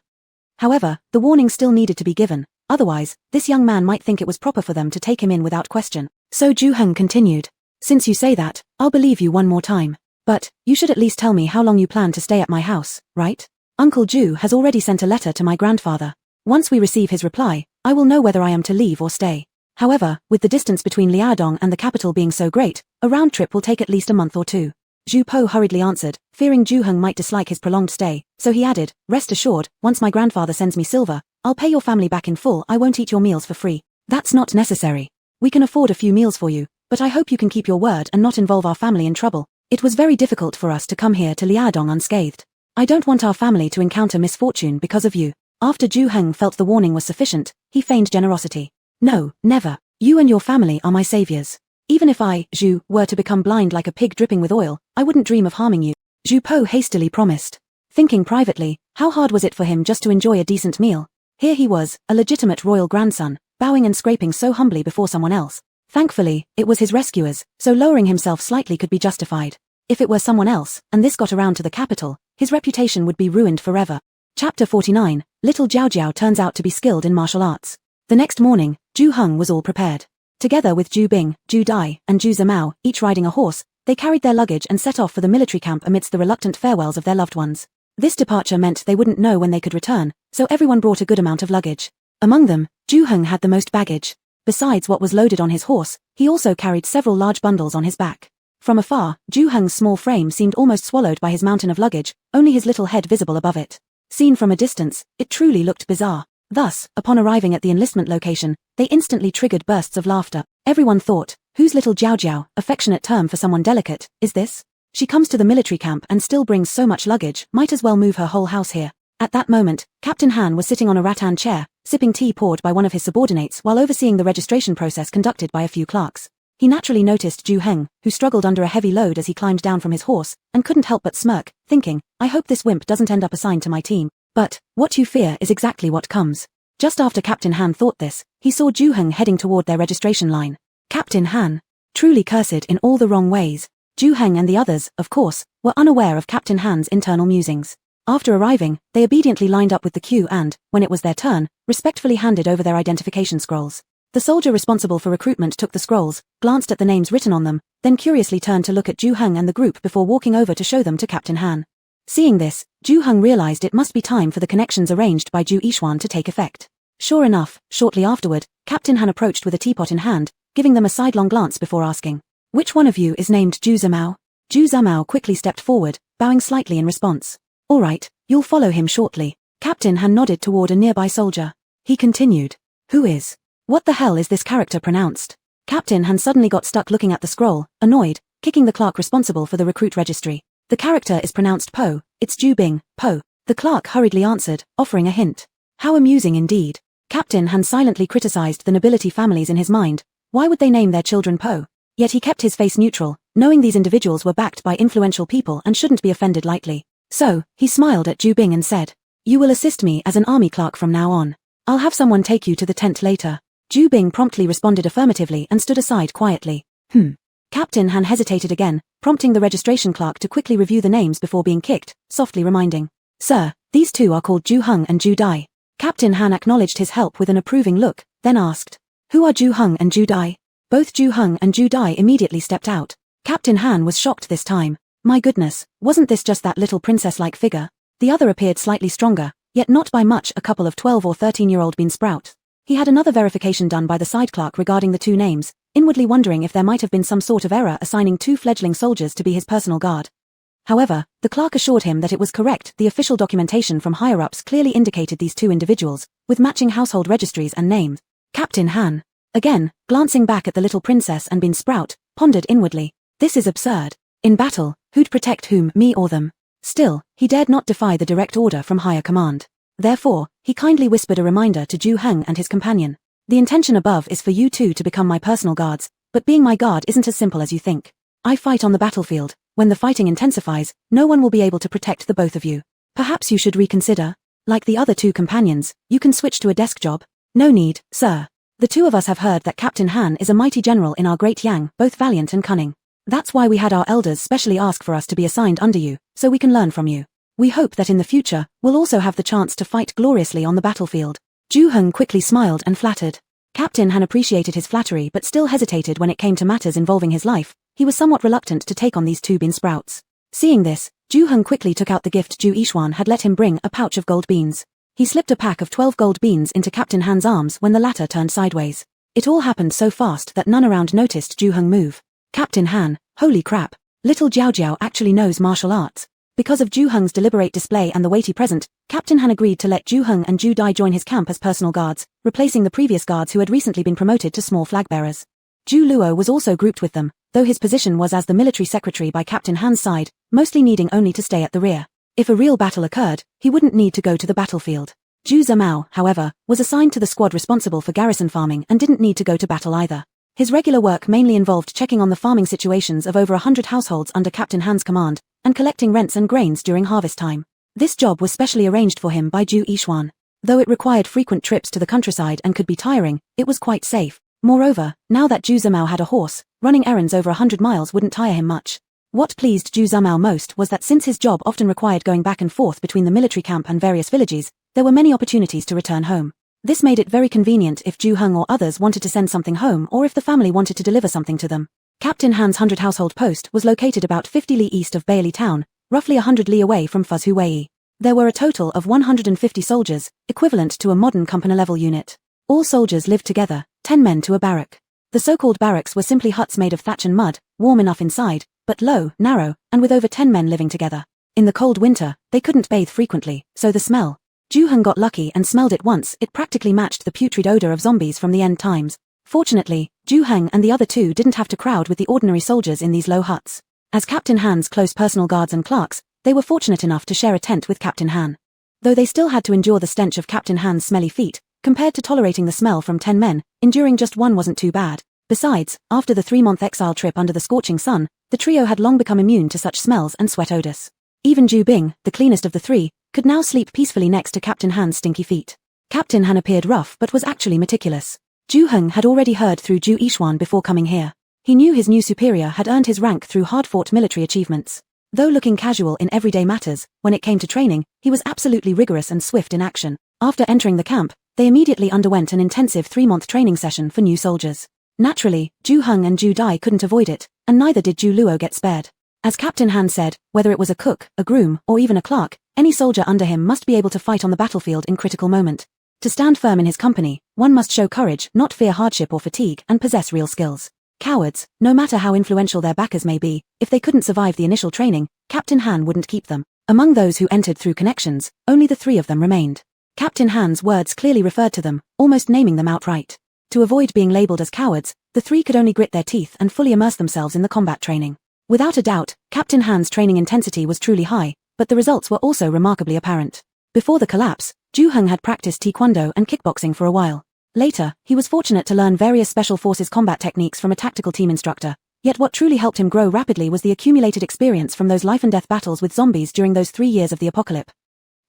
However, the warning still needed to be given, otherwise, this young man might think it was proper for them to take him in without question. So Ju Heng continued. Since you say that, I'll believe you one more time. But, you should at least tell me how long you plan to stay at my house, right? Uncle Ju has already sent a letter to my grandfather. Once we receive his reply, I will know whether I am to leave or stay. However, with the distance between Liaodong and the capital being so great, a round trip will take at least a month or 2. Ju Po hurriedly answered, fearing Ju Heng might dislike his prolonged stay, so he added, rest assured, once my grandfather sends me silver, I'll pay your family back in full. I won't eat your meals for free. That's not necessary. We can afford a few meals for you, but I hope you can keep your word and not involve our family in trouble. It was very difficult for us to come here to Liaodong unscathed. I don't want our family to encounter misfortune because of you. After Ju Heng felt the warning was sufficient, he feigned generosity. No, never. You and your family are my saviors. Even if I, Ju, were to become blind like a pig dripping with oil, I wouldn't dream of harming you. Ju Po hastily promised. Thinking privately, how hard was it for him just to enjoy a decent meal? Here he was, a legitimate royal grandson, bowing and scraping so humbly before someone else. Thankfully, it was his rescuers, so lowering himself slightly could be justified. If it were someone else, and this got around to the capital, his reputation would be ruined forever. Chapter 49, Little Jiao Jiao turns out to be skilled in martial arts. The next morning, Ju Heng was all prepared. Together with Ju Bing, Ju Dai, and Ju Zimao, each riding a horse, they carried their luggage and set off for the military camp amidst the reluctant farewells of their loved ones. This departure meant they wouldn't know when they could return, so everyone brought a good amount of luggage. Among them, Ju Heng had the most baggage. Besides what was loaded on his horse, he also carried several large bundles on his back. From afar, Ju Heng's small frame seemed almost swallowed by his mountain of luggage, only his little head visible above it. Seen from a distance, it truly looked bizarre. Thus, upon arriving at the enlistment location, they instantly triggered bursts of laughter. Everyone thought, whose little Jiao Jiao, affectionate term for someone delicate, is this? She comes to the military camp and still brings so much luggage, might as well move her whole house here. At that moment, Captain Han was sitting on a rattan chair, sipping tea poured by one of his subordinates while overseeing the registration process conducted by a few clerks. He naturally noticed Ju Heng, who struggled under a heavy load as he climbed down from his horse, and couldn't help but smirk, thinking, I hope this wimp doesn't end up assigned to my team. But, what you fear is exactly what comes. Just after Captain Han thought this, he saw Ju Heng heading toward their registration line. Captain Han. Truly cursed in all the wrong ways. Ju Heng and the others, of course, were unaware of Captain Han's internal musings. After arriving, they obediently lined up with the queue and, when it was their turn, respectfully handed over their identification scrolls. The soldier responsible for recruitment took the scrolls, glanced at the names written on them, then curiously turned to look at Ju Heng and the group before walking over to show them to Captain Han. Seeing this, Ju Heng realized it must be time for the connections arranged by Ju Yixuan to take effect. Sure enough, shortly afterward, Captain Han approached with a teapot in hand, giving them a sidelong glance before asking, "Which one of you is named Ju Zamao?" Ju Zamao quickly stepped forward, bowing slightly in response. "All right, you'll follow him shortly." Captain Han nodded toward a nearby soldier. He continued, "Who is? What the hell is this character pronounced?" Captain Han suddenly got stuck looking at the scroll, annoyed, kicking the clerk responsible for the recruit registry. "The character is pronounced Po, it's Ju Bing, Po." The clerk hurriedly answered, offering a hint. How amusing indeed. Captain Han silently criticized the nobility families in his mind. Why would they name their children Po? Yet he kept his face neutral, knowing these individuals were backed by influential people and shouldn't be offended lightly. So, he smiled at Ju Bing and said, "You will assist me as an army clerk from now on. I'll have someone take you to the tent later." Ju Bing promptly responded affirmatively and stood aside quietly. Captain Han hesitated again, prompting the registration clerk to quickly review the names before being kicked, softly reminding, "Sir, these two are called Ju Heng and Ju Dai." Captain Han acknowledged his help with an approving look, then asked, "Who are Ju Heng and Ju Dai?" Both Ju Heng and Ju Dai immediately stepped out. Captain Han was shocked this time. My goodness, wasn't this just that little princess-like figure? The other appeared slightly stronger, yet not by much, a couple of 12 or 13-year-old bean sprout. He had another verification done by the side clerk regarding the two names, inwardly wondering if there might have been some sort of error assigning two fledgling soldiers to be his personal guard. However, the clerk assured him that it was correct. The official documentation from higher-ups clearly indicated these two individuals, with matching household registries and names. Captain Han, again, glancing back at the little princess and bean sprout, pondered inwardly, "This is absurd. In battle, who'd protect whom, me or them?" Still, he dared not defy the direct order from higher command. Therefore, he kindly whispered a reminder to Ju Heng and his companion. "The intention above is for you two to become my personal guards, but being my guard isn't as simple as you think. I fight on the battlefield. When the fighting intensifies, no one will be able to protect the both of you. Perhaps you should reconsider. Like the other two companions, you can switch to a desk job." "No need, sir. The two of us have heard that Captain Han is a mighty general in our great Yang, both valiant and cunning. That's why we had our elders specially ask for us to be assigned under you, so we can learn from you. We hope that in the future, we'll also have the chance to fight gloriously on the battlefield." Ju Heng quickly smiled and flattered. Captain Han appreciated his flattery but still hesitated when it came to matters involving his life. He was somewhat reluctant to take on these two bean sprouts. Seeing this, Ju Heng quickly took out the gift Ju Yixuan had let him bring, a pouch of gold beans. He slipped a pack of 12 gold beans into Captain Han's arms when the latter turned sideways. It all happened so fast that none around noticed Ju Heng move. Captain Han, holy crap, little Jiao Jiao actually knows martial arts. Because of Ju Heng's deliberate display and the weighty present, Captain Han agreed to let Ju Heng and Ju Dai join his camp as personal guards, replacing the previous guards who had recently been promoted to small flag bearers. Ju Luo was also grouped with them, though his position was as the military secretary by Captain Han's side, mostly needing only to stay at the rear. If a real battle occurred, he wouldn't need to go to the battlefield. Ju Zamao, however, was assigned to the squad responsible for garrison farming and didn't need to go to battle either. His regular work mainly involved checking on the farming situations of over 100 households under Captain Han's command, and collecting rents and grains during harvest time. This job was specially arranged for him by Ju Yixuan. Though it required frequent trips to the countryside and could be tiring, it was quite safe. Moreover, now that Ju Zamao had a horse, running errands over 100 miles wouldn't tire him much. What pleased Ju Zamao most was that since his job often required going back and forth between the military camp and various villages, there were many opportunities to return home. This made it very convenient if Ju Heng or others wanted to send something home or if the family wanted to deliver something to them. Captain Han's 100 household post was located about 50 li east of Bailey town, roughly 100 li away from Fuzhou Wei. There were a total of 150 soldiers, equivalent to a modern company-level unit. All soldiers lived together, 10 men to a barrack. The so-called barracks were simply huts made of thatch and mud, warm enough inside, but low, narrow, and with over 10 men living together. In the cold winter, they couldn't bathe frequently, so the smell. Ju Heng got lucky and smelled it once. It practically matched the putrid odor of zombies from the end times. Fortunately, Ju Heng and the other two didn't have to crowd with the ordinary soldiers in these low huts. As Captain Han's close personal guards and clerks, they were fortunate enough to share a tent with Captain Han. Though they still had to endure the stench of Captain Han's smelly feet, compared to tolerating the smell from 10 men, enduring just one wasn't too bad. Besides, after the 3-month exile trip under the scorching sun, the trio had long become immune to such smells and sweat odors. Even Ju Bing, the cleanest of the three, could now sleep peacefully next to Captain Han's stinky feet. Captain Han appeared rough but was actually meticulous. Ju Heng had already heard through Ju Yixuan before coming here. He knew his new superior had earned his rank through hard-fought military achievements. Though looking casual in everyday matters, when it came to training, he was absolutely rigorous and swift in action. After entering the camp, they immediately underwent an intensive 3-month training session for new soldiers. Naturally, Ju Heng and Ju Dai couldn't avoid it, and neither did Ju Luo get spared. As Captain Han said, whether it was a cook, a groom, or even a clerk, any soldier under him must be able to fight on the battlefield in critical moment. To stand firm in his company, one must show courage, not fear hardship or fatigue, and possess real skills. Cowards, no matter how influential their backers may be, if they couldn't survive the initial training, Captain Han wouldn't keep them. Among those who entered through connections, only the 3 of them remained. Captain Han's words clearly referred to them, almost naming them outright. To avoid being labeled as cowards, the 3 could only grit their teeth and fully immerse themselves in the combat training. Without a doubt, Captain Han's training intensity was truly high, but the results were also remarkably apparent. Before the collapse, Ju Heng had practiced taekwondo and kickboxing for a while. Later, he was fortunate to learn various special forces combat techniques from a tactical team instructor. Yet what truly helped him grow rapidly was the accumulated experience from those life-and-death battles with zombies during those 3 years of the apocalypse.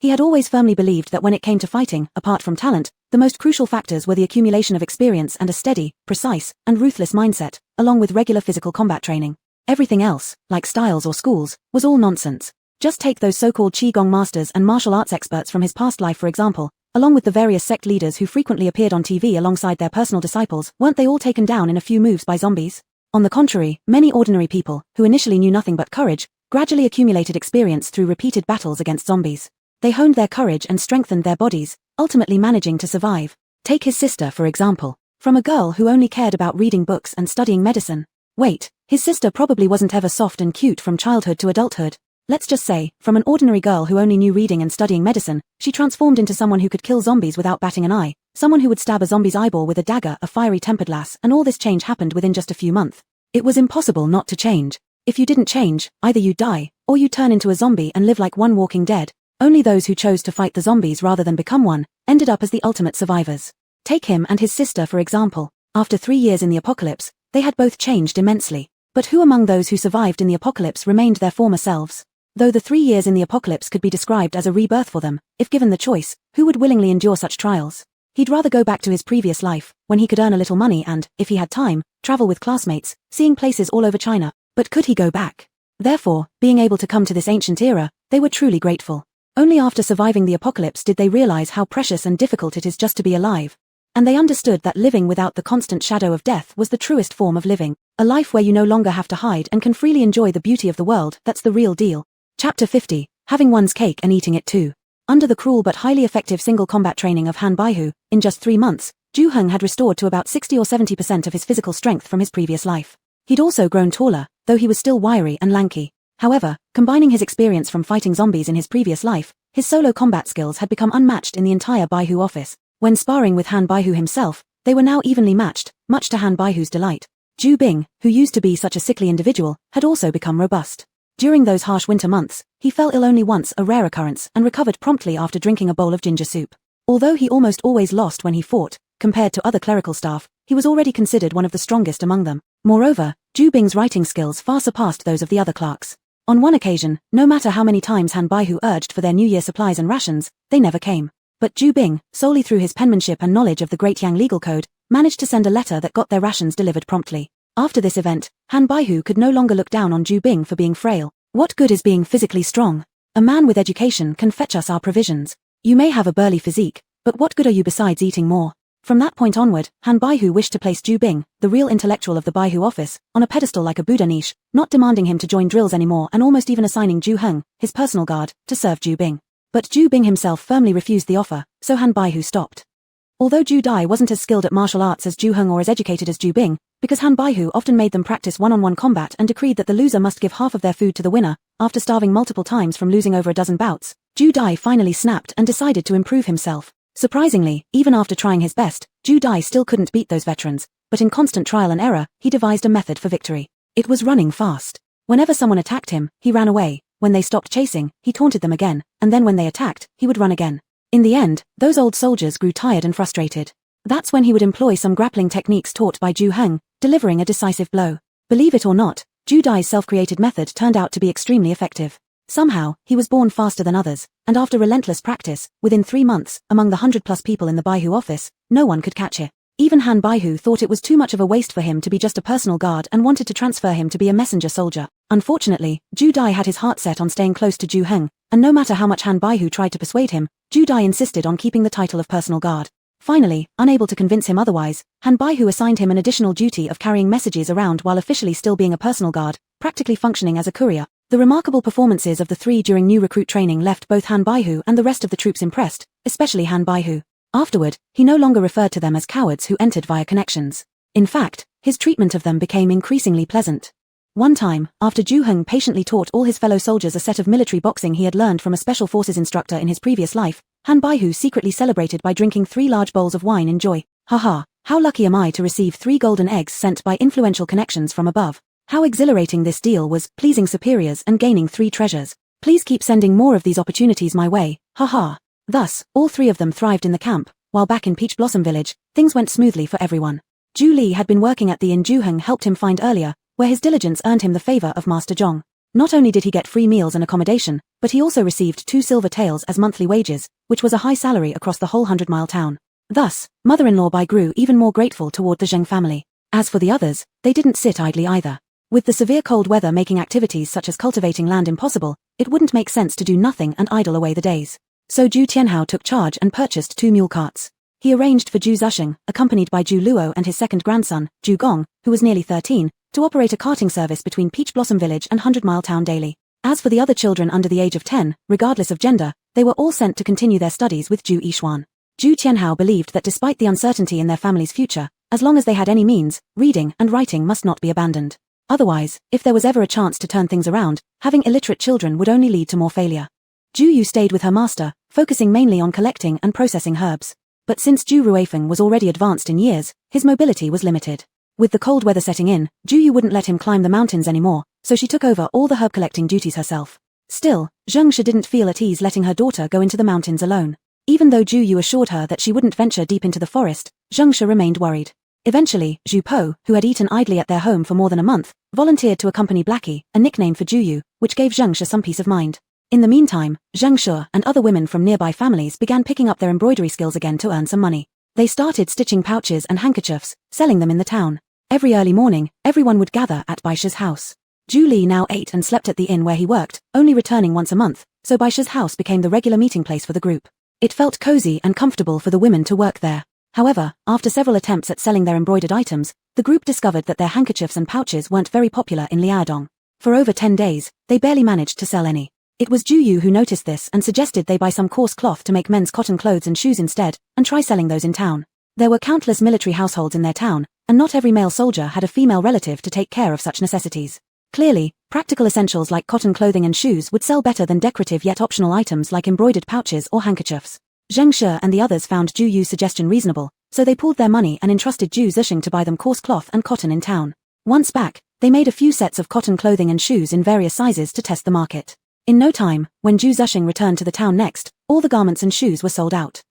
He had always firmly believed that when it came to fighting, apart from talent, the most crucial factors were the accumulation of experience and a steady, precise, and ruthless mindset, along with regular physical combat training. Everything else, like styles or schools, was all nonsense. Just take those so-called Qigong masters and martial arts experts from his past life for example, along with the various sect leaders who frequently appeared on TV alongside their personal disciples, weren't they all taken down in a few moves by zombies? On the contrary, many ordinary people, who initially knew nothing but courage, gradually accumulated experience through repeated battles against zombies. They honed their courage and strengthened their bodies, ultimately managing to survive. Take his sister for example. From a girl who only cared about reading books and studying medicine. Wait, his sister probably wasn't ever soft and cute from childhood to adulthood. Let's just say, from an ordinary girl who only knew reading and studying medicine, she transformed into someone who could kill zombies without batting an eye, someone who would stab a zombie's eyeball with a dagger, a fiery-tempered lass, and all this change happened within just a few months. It was impossible not to change. If you didn't change, either you die, or you turn into a zombie and live like one walking dead. Only those who chose to fight the zombies rather than become one, ended up as the ultimate survivors. Take him and his sister for example. After 3 years in the apocalypse, they had both changed immensely. But who among those who survived in the apocalypse remained their former selves? Though the 3 years in the apocalypse could be described as a rebirth for them, if given the choice, who would willingly endure such trials? He'd rather go back to his previous life, when he could earn a little money and, if he had time, travel with classmates, seeing places all over China. But could he go back? Therefore, being able to come to this ancient era, they were truly grateful. Only after surviving the apocalypse did they realize how precious and difficult it is just to be alive. And they understood that living without the constant shadow of death was the truest form of living. A life where you no longer have to hide and can freely enjoy the beauty of the world, that's the real deal. Chapter 50, Having One's Cake and Eating It Too. Under the cruel but highly effective single combat training of Han Baihu, in just 3 months, Ju Heng had restored to about 60 or 70% of his physical strength from his previous life. He'd also grown taller, though he was still wiry and lanky. However, combining his experience from fighting zombies in his previous life, his solo combat skills had become unmatched in the entire Baihu office. When sparring with Han Baihu himself, they were now evenly matched, much to Han Baihu's delight. Ju Bing, who used to be such a sickly individual, had also become robust. During those harsh winter months, he fell ill only once, a rare occurrence, and recovered promptly after drinking a bowl of ginger soup. Although he almost always lost when he fought, compared to other clerical staff, he was already considered one of the strongest among them. Moreover, Ju Bing's writing skills far surpassed those of the other clerks. On one occasion, no matter how many times Han Baihu urged for their New Year supplies and rations, they never came. But Ju Bing, solely through his penmanship and knowledge of the Great Yang legal code, managed to send a letter that got their rations delivered promptly. After this event, Han Baihu could no longer look down on Ju Bing for being frail. What good is being physically strong? A man with education can fetch us our provisions. You may have a burly physique, but what good are you besides eating more? From that point onward, Han Baihu wished to place Ju Bing, the real intellectual of the Baihu office, on a pedestal like a Buddha niche, not demanding him to join drills anymore and almost even assigning Ju Heng, his personal guard, to serve Ju Bing. But Ju Bing himself firmly refused the offer, so Han Baihu stopped. Although Ju Dai wasn't as skilled at martial arts as Ju Heng or as educated as Ju Bing, because Han Baihu often made them practice one-on-one combat and decreed that the loser must give half of their food to the winner, after starving multiple times from losing over a dozen bouts, Ju Dai finally snapped and decided to improve himself. Surprisingly, even after trying his best, Ju Dai still couldn't beat those veterans, but in constant trial and error, he devised a method for victory. It was running fast. Whenever someone attacked him, he ran away. When they stopped chasing, he taunted them again, and then when they attacked, he would run again. In the end, those old soldiers grew tired and frustrated. That's when he would employ some grappling techniques taught by Ju Heng, delivering a decisive blow. Believe it or not, Ju Dai's self-created method turned out to be extremely effective. Somehow, he was born faster than others, and after relentless practice, within 3 months, among the 100+ people in the Baihu office, no one could catch it. Even Han Baihu thought it was too much of a waste for him to be just a personal guard and wanted to transfer him to be a messenger soldier. Unfortunately, Ju Dai had his heart set on staying close to Ju Heng, and no matter how much Han Baihu tried to persuade him, Ju Dai insisted on keeping the title of personal guard. Finally, unable to convince him otherwise, Han Baihu assigned him an additional duty of carrying messages around while officially still being a personal guard, practically functioning as a courier. The remarkable performances of the three during new recruit training left both Han Baihu and the rest of the troops impressed, especially Han Baihu. Afterward, he no longer referred to them as cowards who entered via connections. In fact, his treatment of them became increasingly pleasant. One time, after Ju Heng patiently taught all his fellow soldiers a set of military boxing he had learned from a special forces instructor in his previous life, Han Baihu secretly celebrated by drinking 3 large bowls of wine in joy. Haha, how lucky am I to receive 3 golden eggs sent by influential connections from above. How exhilarating this deal was, pleasing superiors and gaining 3 treasures. Please keep sending more of these opportunities my way, haha. Thus, all 3 of them thrived in the camp, while back in Peach Blossom Village, things went smoothly for everyone. Ju Li had been working at the inn Ju Heng helped him find earlier, where his diligence earned him the favor of Master Zhong. Not only did he get free meals and accommodation, but he also received 2 silver taels as monthly wages, which was a high salary across the whole 100-mile town. Thus, mother-in-law Bai grew even more grateful toward the Zheng family. As for the others, they didn't sit idly either. With the severe cold weather making activities such as cultivating land impossible, it wouldn't make sense to do nothing and idle away the days. So Ju Tianhao took charge and purchased 2 mule carts. He arranged for Ju Zusheng, accompanied by Ju Luo and his second grandson, Ju Gong, who was nearly 13, to operate a carting service between Peach Blossom Village and 100-mile town daily. As for the other children under the age of 10, regardless of gender, they were all sent to continue their studies with Ju Yishuan. Ju Tianhao believed that despite the uncertainty in their family's future, as long as they had any means, reading and writing must not be abandoned. Otherwise, if there was ever a chance to turn things around, having illiterate children would only lead to more failure. Ju Yu stayed with her master, focusing mainly on collecting and processing herbs. But since Ju Ruifeng was already advanced in years, his mobility was limited. With the cold weather setting in, Ju Yu wouldn't let him climb the mountains anymore, so she took over all the herb collecting duties herself. Still, Zheng Shi didn't feel at ease letting her daughter go into the mountains alone. Even though Ju Yu assured her that she wouldn't venture deep into the forest, Zheng Shi remained worried. Eventually, Zhu Po, who had eaten idly at their home for more than a month, volunteered to accompany Blackie, a nickname for Ju Yu, which gave Zheng Shi some peace of mind. In the meantime, Zheng Shi and other women from nearby families began picking up their embroidery skills again to earn some money. They started stitching pouches and handkerchiefs, selling them in the town. Every early morning, everyone would gather at Bai Shi's house. Ju Li now ate and slept at the inn where he worked, only returning once a month, so Bai Shi's house became the regular meeting place for the group. It felt cozy and comfortable for the women to work there. However, after several attempts at selling their embroidered items, the group discovered that their handkerchiefs and pouches weren't very popular in Liaodong. For over 10 days, they barely managed to sell any. It was Ju Yu who noticed this and suggested they buy some coarse cloth to make men's cotton clothes and shoes instead, and try selling those in town. There were countless military households in their town, and not every male soldier had a female relative to take care of such necessities. Clearly, practical essentials like cotton clothing and shoes would sell better than decorative yet optional items like embroidered pouches or handkerchiefs. Zheng Shi and the others found Ju Yu's suggestion reasonable, so they pooled their money and entrusted Ju Zusheng to buy them coarse cloth and cotton in town. Once back, they made a few sets of cotton clothing and shoes in various sizes to test the market. In no time, when Ju Zusheng returned to the town next, all the garments and shoes were sold out.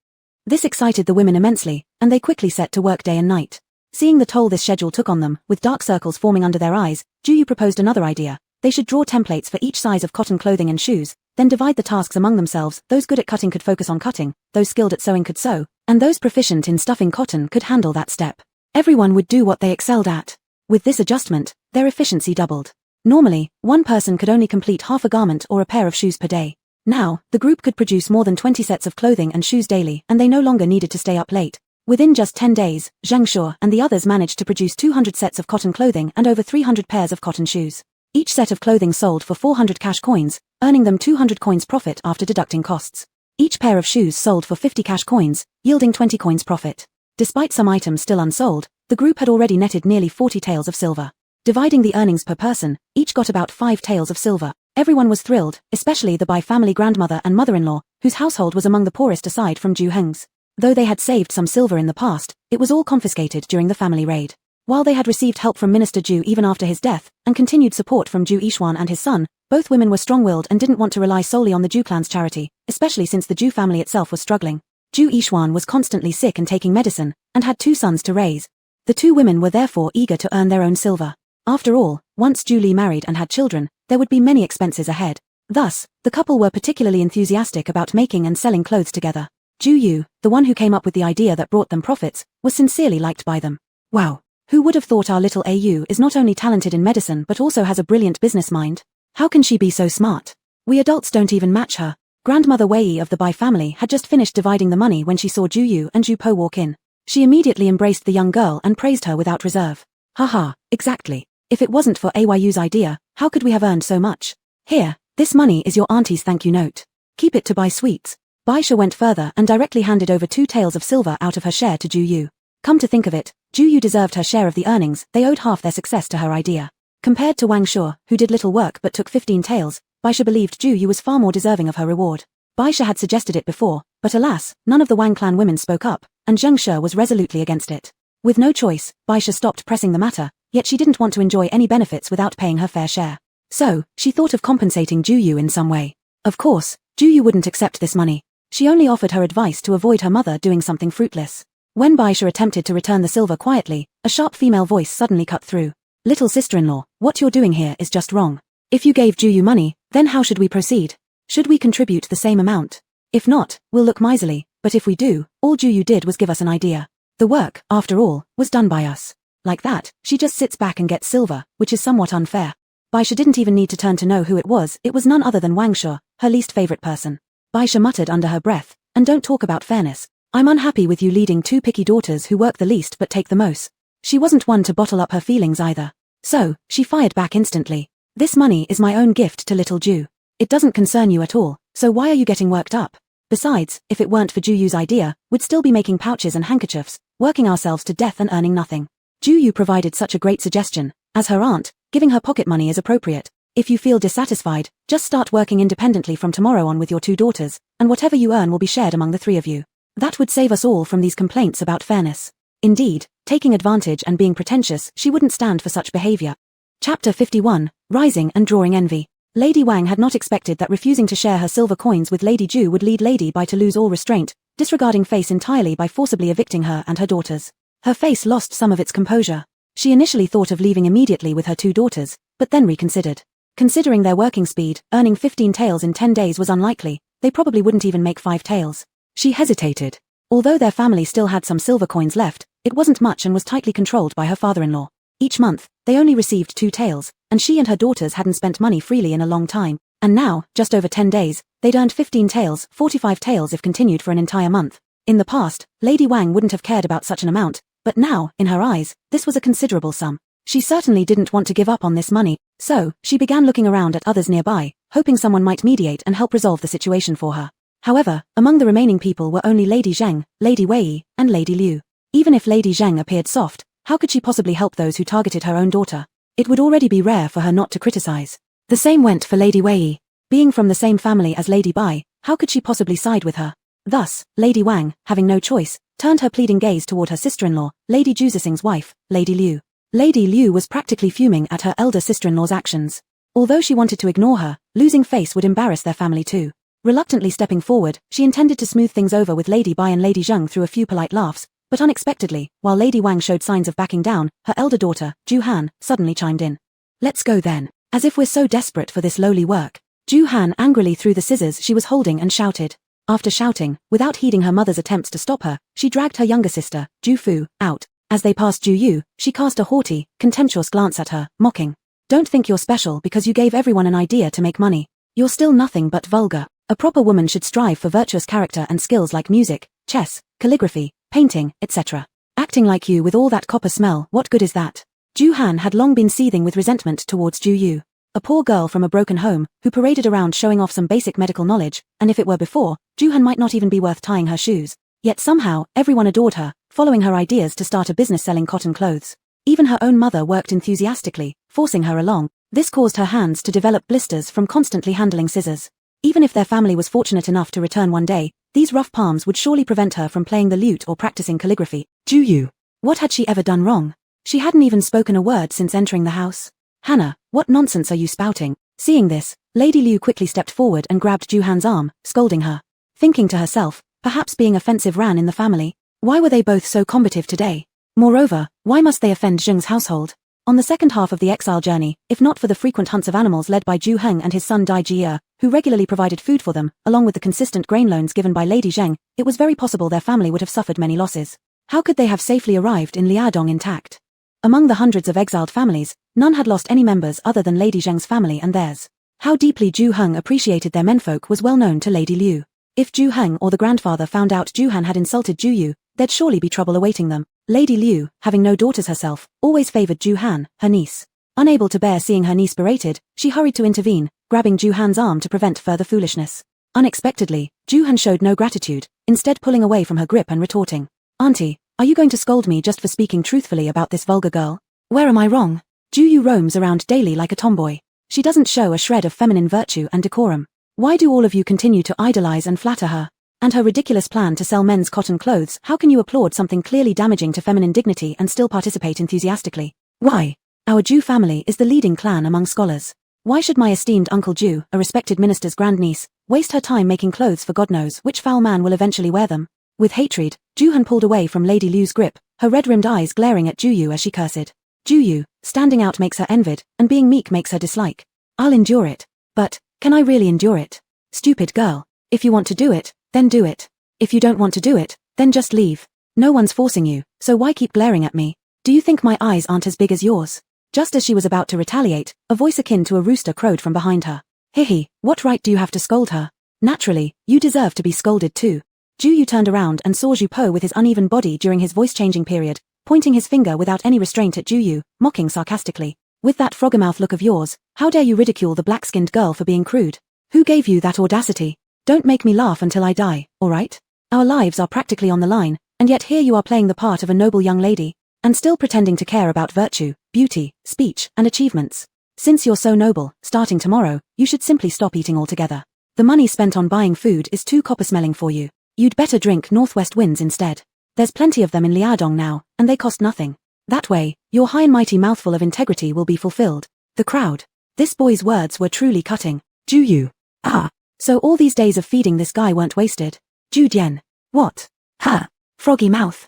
This excited the women immensely, and they quickly set to work day and night. Seeing the toll this schedule took on them, with dark circles forming under their eyes, Ju Yu proposed another idea. They should draw templates for each size of cotton clothing and shoes, then divide the tasks among themselves. Those good at cutting could focus on cutting, those skilled at sewing could sew, and those proficient in stuffing cotton could handle that step. Everyone would do what they excelled at. With this adjustment, their efficiency doubled. Normally, one person could only complete half a garment or a pair of shoes per day. Now, the group could produce more than 20 sets of clothing and shoes daily, and they no longer needed to stay up late. Within just 10 days, Zheng Shi and the others managed to produce 200 sets of cotton clothing and over 300 pairs of cotton shoes. Each set of clothing sold for 400 cash coins, earning them 200 coins profit after deducting costs. Each pair of shoes sold for 50 cash coins, yielding 20 coins profit. Despite some items still unsold, the group had already netted nearly 40 taels of silver. Dividing the earnings per person, each got about 5 taels of silver. Everyone was thrilled, especially the Bai family grandmother and mother-in-law, whose household was among the poorest aside from Ju Heng's. Though they had saved some silver in the past, it was all confiscated during the family raid. While they had received help from Minister Ju even after his death, and continued support from Ju Yishuan and his son, both women were strong-willed and didn't want to rely solely on the Ju clan's charity, especially since the Ju family itself was struggling. Ju Yishuan was constantly sick and taking medicine, and had 2 sons to raise. The 2 women were therefore eager to earn their own silver. After all, once Ju Li married and had children, there would be many expenses ahead. Thus, the couple were particularly enthusiastic about making and selling clothes together. Ju Yu, the one who came up with the idea that brought them profits, was sincerely liked by them. Wow! Who would have thought our little AU is not only talented in medicine but also has a brilliant business mind? How can she be so smart? We adults don't even match her. Grandmother Wei of the Bai family had just finished dividing the money when she saw Ju Yu and Ju Po walk in. She immediately embraced the young girl and praised her without reserve. Haha, exactly. If it wasn't for Ayu's idea, how could we have earned so much? Here, this money is your auntie's thank you note. Keep it to buy sweets. Baisha went further and directly handed over 2 taels of silver out of her share to Ju Yu. Come to think of it, Ju Yu deserved her share of the earnings. They owed half their success to her idea. Compared to Wang Shuo, who did little work but took 15 taels, Baisha believed Ju Yu was far more deserving of her reward. Baisha had suggested it before, but alas, none of the Wang clan women spoke up, and Zheng She was resolutely against it. With no choice, Baisha stopped pressing the matter, yet she didn't want to enjoy any benefits without paying her fair share. So, she thought of compensating Ju Yu in some way. Of course, Ju Yu wouldn't accept this money. She only offered her advice to avoid her mother doing something fruitless. When Baisha attempted to return the silver quietly, a sharp female voice suddenly cut through. Little sister-in-law, what you're doing here is just wrong. If you gave Ju Yu money, then how should we proceed? Should we contribute the same amount? If not, we'll look miserly, but if we do, all Ju Yu did was give us an idea. The work, after all, was done by us. Like that, she just sits back and gets silver, which is somewhat unfair. Baisha didn't even need to turn to know who it was none other than Wang Shuo, her least favorite person. Baisha muttered under her breath, and don't talk about fairness. I'm unhappy with you leading 2 picky daughters who work the least but take the most. She wasn't one to bottle up her feelings either. So, she fired back instantly. This money is my own gift to little Ju. It doesn't concern you at all, so why are you getting worked up? Besides, if it weren't for Ju Yu's idea, we'd still be making pouches and handkerchiefs, working ourselves to death and earning nothing. Ju Yu provided such a great suggestion. As her aunt, giving her pocket money is appropriate. If you feel dissatisfied, just start working independently from tomorrow on with your 2 daughters, and whatever you earn will be shared among the 3 of you. That would save us all from these complaints about fairness. Indeed, taking advantage and being pretentious, she wouldn't stand for such behavior. Chapter 51, Rising and Drawing Envy. Lady Wang had not expected that refusing to share her silver coins with Lady Ju would lead Lady Bai to lose all restraint, disregarding face entirely by forcibly evicting her and her daughters. Her face lost some of its composure. She initially thought of leaving immediately with her 2 daughters, but then reconsidered. Considering their working speed, earning 15 taels in 10 days was unlikely. They probably wouldn't even make 5 taels. She hesitated. Although their family still had some silver coins left, it wasn't much and was tightly controlled by her father-in-law. Each month, they only received 2 taels, and she and her daughters hadn't spent money freely in a long time, and now, just over 10 days, they'd earned 15 taels, 45 taels if continued for an entire month. In the past, Lady Wang wouldn't have cared about such an amount, but now, in her eyes, this was a considerable sum. She certainly didn't want to give up on this money, so, she began looking around at others nearby, hoping someone might mediate and help resolve the situation for her. However, among the remaining people were only Lady Zheng, Lady Wei, and Lady Liu. Even if Lady Zheng appeared soft, how could she possibly help those who targeted her own daughter? It would already be rare for her not to criticize. The same went for Lady Wei. Being from the same family as Lady Bai, how could she possibly side with her? Thus, Lady Wang, having no choice, turned her pleading gaze toward her sister-in-law, Lady Ju Zixing's wife, Lady Liu. Lady Liu was practically fuming at her elder sister-in-law's actions. Although she wanted to ignore her, losing face would embarrass their family too. Reluctantly stepping forward, she intended to smooth things over with Lady Bai and Lady Zheng through a few polite laughs, but unexpectedly, while Lady Wang showed signs of backing down, her elder daughter, Ju Han, suddenly chimed in. Let's go then. As if we're so desperate for this lowly work. Ju Han angrily threw the scissors she was holding and shouted. After shouting, without heeding her mother's attempts to stop her, she dragged her younger sister, Ju Fu, out. As they passed Ju Yu, she cast a haughty, contemptuous glance at her, mocking. Don't think you're special because you gave everyone an idea to make money. You're still nothing but vulgar. A proper woman should strive for virtuous character and skills like music, chess, calligraphy, painting, etc. Acting like you with all that copper smell, what good is that? Ju Han had long been seething with resentment towards Ju Yu. A poor girl from a broken home, who paraded around showing off some basic medical knowledge, and if it were before, Ju Han might not even be worth tying her shoes. Yet somehow, everyone adored her, following her ideas to start a business selling cotton clothes. Even her own mother worked enthusiastically, forcing her along. This caused her hands to develop blisters from constantly handling scissors. Even if their family was fortunate enough to return one day, these rough palms would surely prevent her from playing the lute or practicing calligraphy. Ju Yu. What had she ever done wrong? She hadn't even spoken a word since entering the house. Hannah, what nonsense are you spouting? Seeing this, Lady Liu quickly stepped forward and grabbed Ju Han's arm, scolding her. Thinking to herself, perhaps being offensive ran in the family. Why were they both so combative today? Moreover, why must they offend Zheng's household? On the second half of the exile journey, if not for the frequent hunts of animals led by Ju Heng and his son Dai Jie, who regularly provided food for them, along with the consistent grain loans given by Lady Zheng, it was very possible their family would have suffered many losses. How could they have safely arrived in Liaodong intact? Among the hundreds of exiled families, none had lost any members other than Lady Zheng's family and theirs. How deeply Ju Heng appreciated their menfolk was well known to Lady Liu. If Ju Heng or the grandfather found out Ju Han had insulted Ju Yu, there'd surely be trouble awaiting them. Lady Liu, having no daughters herself, always favored Ju Han, her niece. Unable to bear seeing her niece berated, she hurried to intervene, grabbing Ju Han's arm to prevent further foolishness. Unexpectedly, Ju Han showed no gratitude, instead pulling away from her grip and retorting, "Auntie, are you going to scold me just for speaking truthfully about this vulgar girl? Where am I wrong? Ju Yu roams around daily like a tomboy. She doesn't show a shred of feminine virtue and decorum. Why do all of you continue to idolize and flatter her? And her ridiculous plan to sell men's cotton clothes, how can you applaud something clearly damaging to feminine dignity and still participate enthusiastically? Why? Our Ju family is the leading clan among scholars. Why should my esteemed Uncle Ju, a respected minister's grandniece, waste her time making clothes for God knows which foul man will eventually wear them?" With hatred, Ju Han pulled away from Lady Liu's grip, her red-rimmed eyes glaring at Ju Yu as she cursed. "Ju Yu, standing out makes her envied, and being meek makes her dislike. I'll endure it. But, can I really endure it? Stupid girl. If you want to do it, then do it. If you don't want to do it, then just leave. No one's forcing you, so why keep glaring at me? Do you think my eyes aren't as big as yours?" Just as she was about to retaliate, a voice akin to a rooster crowed from behind her. "Hihi, what right do you have to scold her? Naturally, you deserve to be scolded too." Ju Yu turned around and saw Ju Po with his uneven body during his voice-changing period, pointing his finger without any restraint at Ju Yu, mocking sarcastically. "With that froggermouth look of yours, how dare you ridicule the black-skinned girl for being crude? Who gave you that audacity? Don't make me laugh until I die, alright? Our lives are practically on the line, and yet here you are playing the part of a noble young lady, and still pretending to care about virtue, beauty, speech, and achievements. Since you're so noble, starting tomorrow, you should simply stop eating altogether. The money spent on buying food is too copper-smelling for you. You'd better drink Northwest Winds instead. There's plenty of them in Liaodong now, and they cost nothing. That way, your high and mighty mouthful of integrity will be fulfilled." The crowd. This boy's words were truly cutting. Ju Yu. Ah. So all these days of feeding this guy weren't wasted. Ju Dian. What? Ha. Froggy mouth.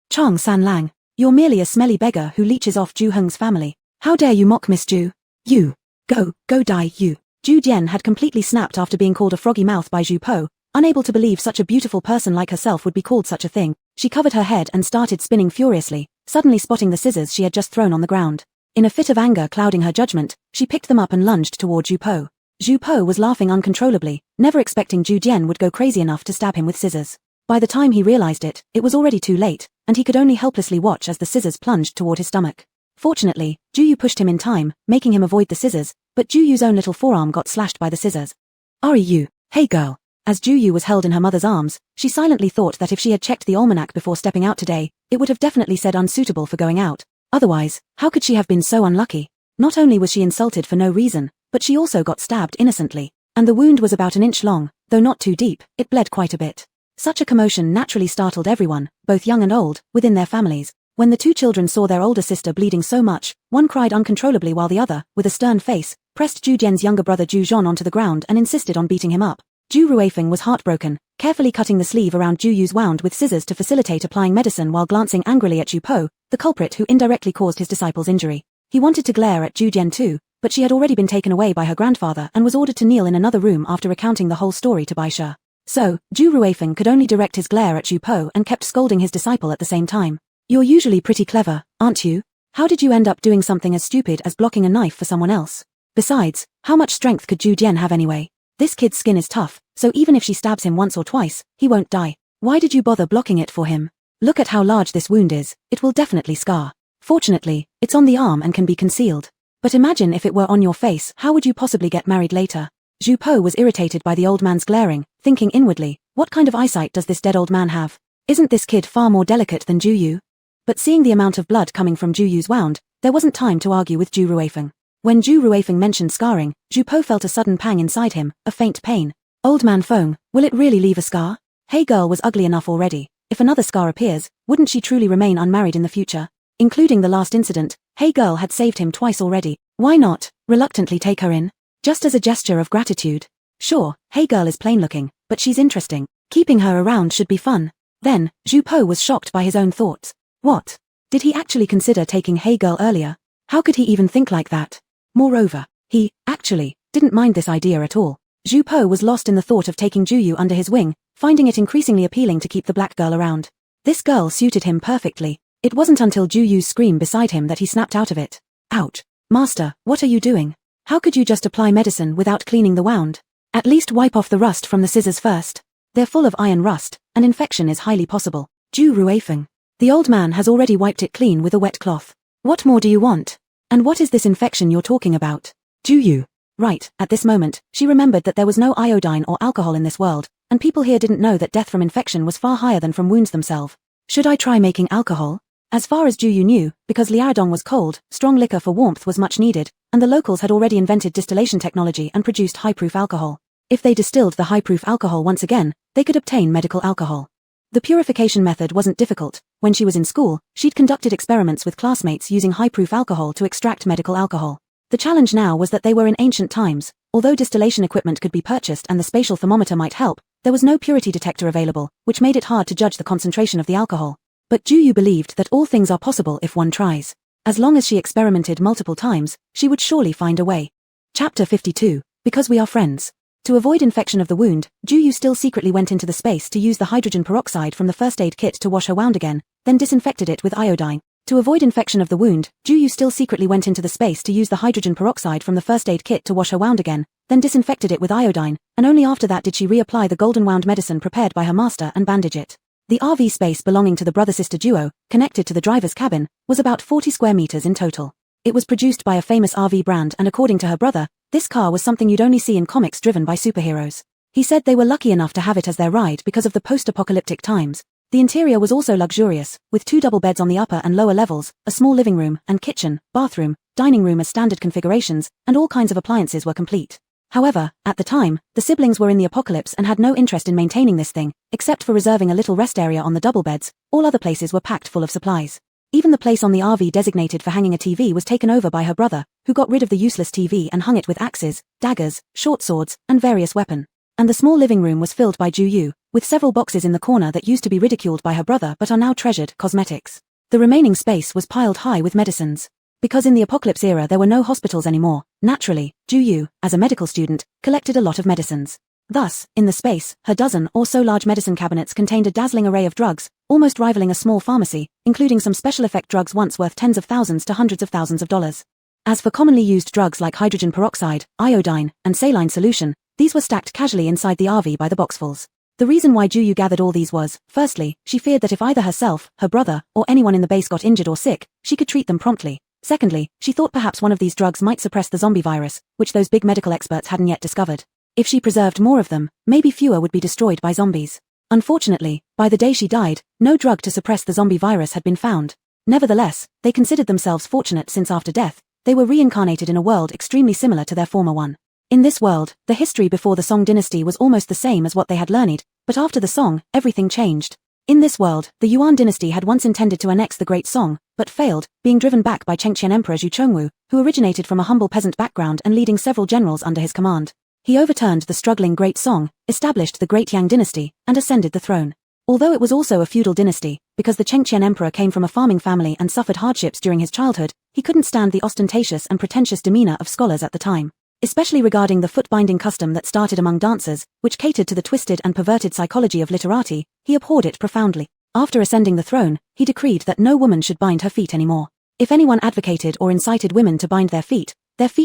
Chong San Lang. You're merely a smelly beggar who leeches off Ju Heng's family. How dare you mock Miss Ju? You. Go die, you. Ju Dian had completely snapped after being called a froggy mouth by Ju Po, unable to believe such a beautiful person like herself would be called such a thing. She covered her head and started spinning furiously, suddenly spotting the scissors she had just thrown on the ground. In a fit of anger clouding her judgment, she picked them up and lunged toward Ju Po. Ju Po was laughing uncontrollably, never expecting Ju Dian would go crazy enough to stab him with scissors. By the time he realized it, it was already too late, and he could only helplessly watch as the scissors plunged toward his stomach. Fortunately, Ju Yu pushed him in time, making him avoid the scissors, but Ju Yu's own little forearm got slashed by the scissors. "Ari Yu, hey girl." As Ju Yu was held in her mother's arms, she silently thought that if she had checked the almanac before stepping out today, it would have definitely said unsuitable for going out. Otherwise, how could she have been so unlucky? Not only was she insulted for no reason, but she also got stabbed innocently, and the wound was about an inch long, though not too deep, it bled quite a bit. Such a commotion naturally startled everyone, both young and old, within their families. When the two children saw their older sister bleeding so much, one cried uncontrollably while the other, with a stern face, pressed Ju Dian's younger brother Ju Zhon onto the ground and insisted on beating him up. Ju Ruifeng was heartbroken, carefully cutting the sleeve around Ju Yu's wound with scissors to facilitate applying medicine while glancing angrily at Ju Po, the culprit who indirectly caused his disciple's injury. He wanted to glare at Ju Dian too, but she had already been taken away by her grandfather and was ordered to kneel in another room after recounting the whole story to Bai Shi. So, Ju Ruifeng could only direct his glare at Ju Po and kept scolding his disciple at the same time. "You're usually pretty clever, aren't you? How did you end up doing something as stupid as blocking a knife for someone else? Besides, how much strength could Ju Dian have anyway? This kid's skin is tough, so even if she stabs him once or twice, he won't die. Why did you bother blocking it for him? Look at how large this wound is, it will definitely scar. Fortunately, it's on the arm and can be concealed. But imagine if it were on your face, how would you possibly get married later?" Ju Po was irritated by the old man's glaring, thinking inwardly, what kind of eyesight does this dead old man have? Isn't this kid far more delicate than Ju Yu? But seeing the amount of blood coming from Ju Yu's wound, there wasn't time to argue with Ju Ruifeng. When Ju Ruifeng mentioned scarring, Ju Po felt a sudden pang inside him, a faint pain. Old man Feng, will it really leave a scar? Hey girl was ugly enough already. If another scar appears, wouldn't she truly remain unmarried in the future? Including the last incident, Hey girl had saved him twice already. Why not, reluctantly take her in? Just as a gesture of gratitude. Sure, Hey girl is plain looking, but she's interesting. Keeping her around should be fun. Then, Ju Po was shocked by his own thoughts. What? Did he actually consider taking Hey girl earlier? How could he even think like that? Moreover, he, actually, didn't mind this idea at all. Ju Po was lost in the thought of taking Ju Yu under his wing, finding it increasingly appealing to keep the black girl around. This girl suited him perfectly. It wasn't until Ju Yu's scream beside him that he snapped out of it. Ouch. Master, what are you doing? How could you just apply medicine without cleaning the wound? At least wipe off the rust from the scissors first. They're full of iron rust, and infection is highly possible. Ju Ruifeng. The old man has already wiped it clean with a wet cloth. What more do you want? And what is this infection you're talking about? Ju Yu. Right, at this moment, she remembered that there was no iodine or alcohol in this world, and people here didn't know that death from infection was far higher than from wounds themselves. Should I try making alcohol? As far as Ju Yu knew, because Liaodong was cold, strong liquor for warmth was much needed, and the locals had already invented distillation technology and produced high-proof alcohol. If they distilled the high-proof alcohol once again, they could obtain medical alcohol. The purification method wasn't difficult. When she was in school, she'd conducted experiments with classmates using high-proof alcohol to extract medical alcohol. The challenge now was that they were in ancient times. Although distillation equipment could be purchased and the spatial thermometer might help, there was no purity detector available, which made it hard to judge the concentration of the alcohol. But Ju Yu believed that all things are possible if one tries. As long as she experimented multiple times, she would surely find a way. Chapter 52. Because we are friends. To avoid infection of the wound, Ju Yu still secretly went into the space to use the hydrogen peroxide from the first aid kit to wash her wound again, then disinfected it with iodine. To avoid infection of the wound, Ju Yu still secretly went into the space to use the hydrogen peroxide from the first aid kit to wash her wound again, then disinfected it with iodine, and only after that did she reapply the golden wound medicine prepared by her master and bandage it. The RV space belonging to the brother-sister duo, connected to the driver's cabin, was about 40 square meters in total. It was produced by a famous RV brand and according to her brother, this car was something you'd only see in comics driven by superheroes. He said they were lucky enough to have it as their ride because of the post-apocalyptic times. The interior was also luxurious, with 2 double beds on the upper and lower levels, a small living room and kitchen, bathroom, dining room as standard configurations, and all kinds of appliances were complete. However, at the time, the siblings were in the apocalypse and had no interest in maintaining this thing, except for reserving a little rest area on the double beds. All other places were packed full of supplies. Even the place on the RV designated for hanging a TV was taken over by her brother, who got rid of the useless TV and hung it with axes, daggers, short swords, and various weapons. And the small living room was filled by Ju Yu, with several boxes in the corner that used to be ridiculed by her brother but are now treasured cosmetics. The remaining space was piled high with medicines. Because in the apocalypse era there were no hospitals anymore, naturally, Ju Yu, as a medical student, collected a lot of medicines. Thus, in the space, her dozen or so large medicine cabinets contained a dazzling array of drugs, almost rivaling a small pharmacy, including some special effect drugs once worth tens of thousands to hundreds of thousands of dollars. As for commonly used drugs like hydrogen peroxide, iodine, and saline solution, these were stacked casually inside the RV by the boxfuls. The reason why Ju Yu gathered all these was, firstly, she feared that if either herself, her brother, or anyone in the base got injured or sick, she could treat them promptly. Secondly, she thought perhaps one of these drugs might suppress the zombie virus, which those big medical experts hadn't yet discovered. If she preserved more of them, maybe fewer would be destroyed by zombies. Unfortunately, by the day she died, no drug to suppress the zombie virus had been found. Nevertheless, they considered themselves fortunate since after death, they were reincarnated in a world extremely similar to their former one. In this world, the history before the Song dynasty was almost the same as what they had learned, but after the Song, everything changed. In this world, the Yuan dynasty had once intended to annex the Great Song, but failed, being driven back by Chengqian Emperor Zhu Chongwu, who originated from a humble peasant background and leading several generals under his command. He overturned the struggling Great Song, established the Great Yang dynasty, and ascended the throne. Although it was also a feudal dynasty, because the Chengqian Emperor came from a farming family and suffered hardships during his childhood, he couldn't stand the ostentatious and pretentious demeanor of scholars at the time. Especially regarding the foot-binding custom that started among dancers, which catered to the twisted and perverted psychology of literati, he abhorred it profoundly. After ascending the throne, he decreed that no woman should bind her feet anymore. If anyone advocated or incited women to bind their feet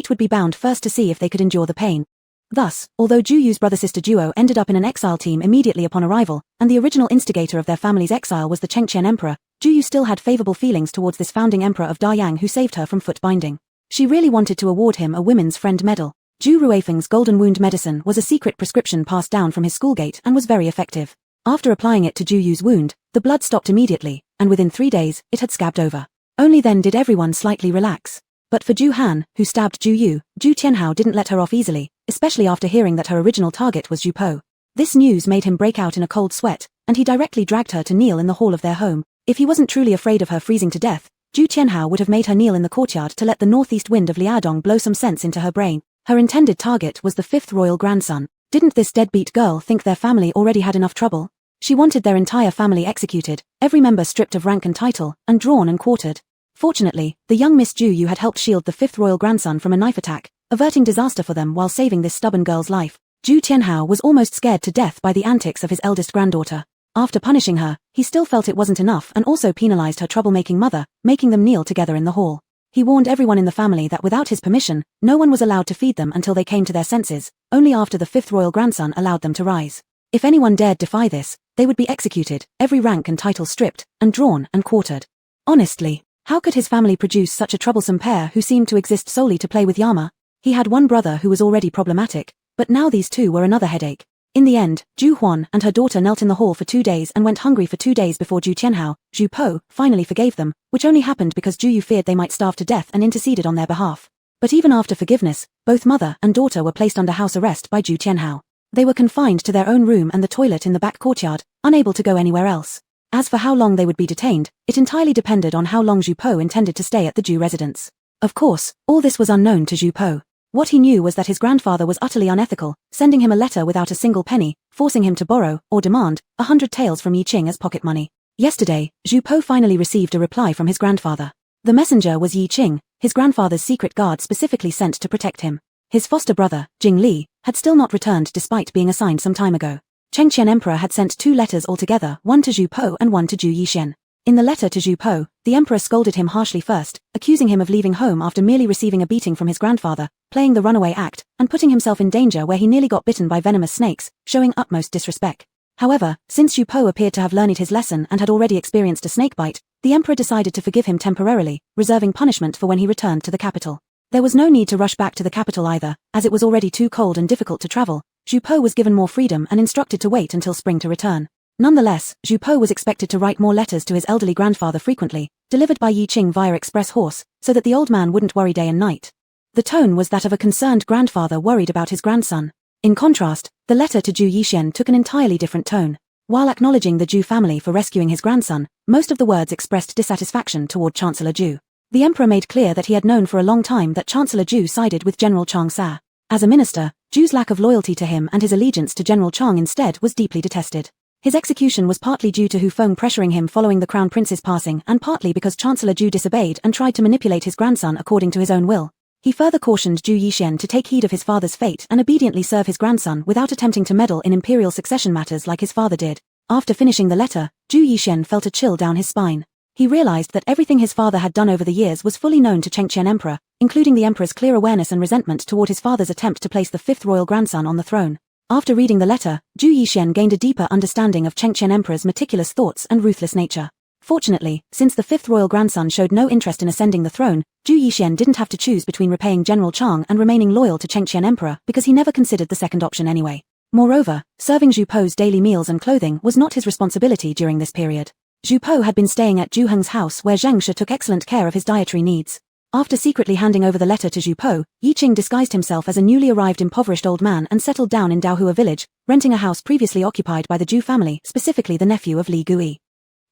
would be bound first to see if they could endure the pain. Thus, although Ju Yu's brother-sister duo ended up in an exile team immediately upon arrival, and the original instigator of their family's exile was the Chengqian Emperor, Ju Yu still had favorable feelings towards this founding emperor of Dayang who saved her from foot binding. She really wanted to award him a Women's Friend Medal. Ju Ruifeng's golden wound medicine was a secret prescription passed down from his schoolgate and was very effective. After applying it to Ju Yu's wound, the blood stopped immediately, and within 3 days, it had scabbed over. Only then did everyone slightly relax. But for Ju Han, who stabbed Ju Yu, Ju Tianhao didn't let her off easily, especially after hearing that her original target was Ju Po. This news made him break out in a cold sweat, and he directly dragged her to kneel in the hall of their home. If he wasn't truly afraid of her freezing to death, Ju Tianhao would have made her kneel in the courtyard to let the northeast wind of Liaodong blow some sense into her brain. Her intended target was the 5th royal grandson. Didn't this deadbeat girl think their family already had enough trouble? She wanted their entire family executed, every member stripped of rank and title, and drawn and quartered. Fortunately, the young Miss Ju Yu had helped shield the 5th royal grandson from a knife attack, averting disaster for them while saving this stubborn girl's life. Ju Tianhao was almost scared to death by the antics of his eldest granddaughter. After punishing her, he still felt it wasn't enough and also penalized her troublemaking mother, making them kneel together in the hall. He warned everyone in the family that without his permission, no one was allowed to feed them until they came to their senses, only after the fifth royal grandson allowed them to rise. If anyone dared defy this, they would be executed, every rank and title stripped, and drawn and quartered. Honestly, how could his family produce such a troublesome pair who seemed to exist solely to play with Yama? He had one brother who was already problematic, but now these two were another headache. In the end, Ju Huan and her daughter knelt in the hall for 2 days and went hungry for 2 days before Ju Tianhao, Ju Po, finally forgave them, which only happened because Ju Yu feared they might starve to death and interceded on their behalf. But even after forgiveness, both mother and daughter were placed under house arrest by Ju Tianhao. They were confined to their own room and the toilet in the back courtyard, unable to go anywhere else. As for how long they would be detained, it entirely depended on how long Ju Po intended to stay at the Ju residence. Of course, all this was unknown to Ju Po. What he knew was that his grandfather was utterly unethical, sending him a letter without a single penny, forcing him to borrow, or demand, 100 taels from Yi Qing as pocket money. Yesterday, Ju Po finally received a reply from his grandfather. The messenger was Yi Qing, his grandfather's secret guard specifically sent to protect him. His foster brother, Jing Li, had still not returned despite being assigned some time ago. Chengqian Emperor had sent 2 letters altogether, one to Ju Po and one to Ju Yixuan. In the letter to Ju Po, the emperor scolded him harshly first, accusing him of leaving home after merely receiving a beating from his grandfather, playing the runaway act, and putting himself in danger where he nearly got bitten by venomous snakes, showing utmost disrespect. However, since Ju Po appeared to have learned his lesson and had already experienced a snake bite, the emperor decided to forgive him temporarily, reserving punishment for when he returned to the capital. There was no need to rush back to the capital either, as it was already too cold and difficult to travel. Ju Po was given more freedom and instructed to wait until spring to return. Nonetheless, Ju Po was expected to write more letters to his elderly grandfather frequently, delivered by Yi Qing via express horse, so that the old man wouldn't worry day and night. The tone was that of a concerned grandfather worried about his grandson. In contrast, the letter to Ju Yixuan took an entirely different tone. While acknowledging the Ju family for rescuing his grandson, most of the words expressed dissatisfaction toward Chancellor Ju. The emperor made clear that he had known for a long time that Chancellor Ju sided with General Chang Sa. As a minister, Ju's lack of loyalty to him and his allegiance to General Chang instead was deeply detested. His execution was partly due to Hu Feng pressuring him following the crown prince's passing and partly because Chancellor Ju disobeyed and tried to manipulate his grandson according to his own will. He further cautioned Ju Yixuan to take heed of his father's fate and obediently serve his grandson without attempting to meddle in imperial succession matters like his father did. After finishing the letter, Ju Yixuan felt a chill down his spine. He realized that everything his father had done over the years was fully known to Chengqian Emperor, including the emperor's clear awareness and resentment toward his father's attempt to place the 5th royal grandson on the throne. After reading the letter, Ju Yixuan gained a deeper understanding of Chengqian Emperor's meticulous thoughts and ruthless nature. Fortunately, since the 5th royal grandson showed no interest in ascending the throne, Ju Yixuan didn't have to choose between repaying General Chang and remaining loyal to Chengqian Emperor because he never considered the second option anyway. Moreover, serving Ju Po's daily meals and clothing was not his responsibility during this period. Ju Po had been staying at Ju Heng's house where Zheng Shi took excellent care of his dietary needs. After secretly handing over the letter to Ju Po, Yi Qing disguised himself as a newly arrived impoverished old man and settled down in Daohua village, renting a house previously occupied by the Ju family, specifically the nephew of Li Gui.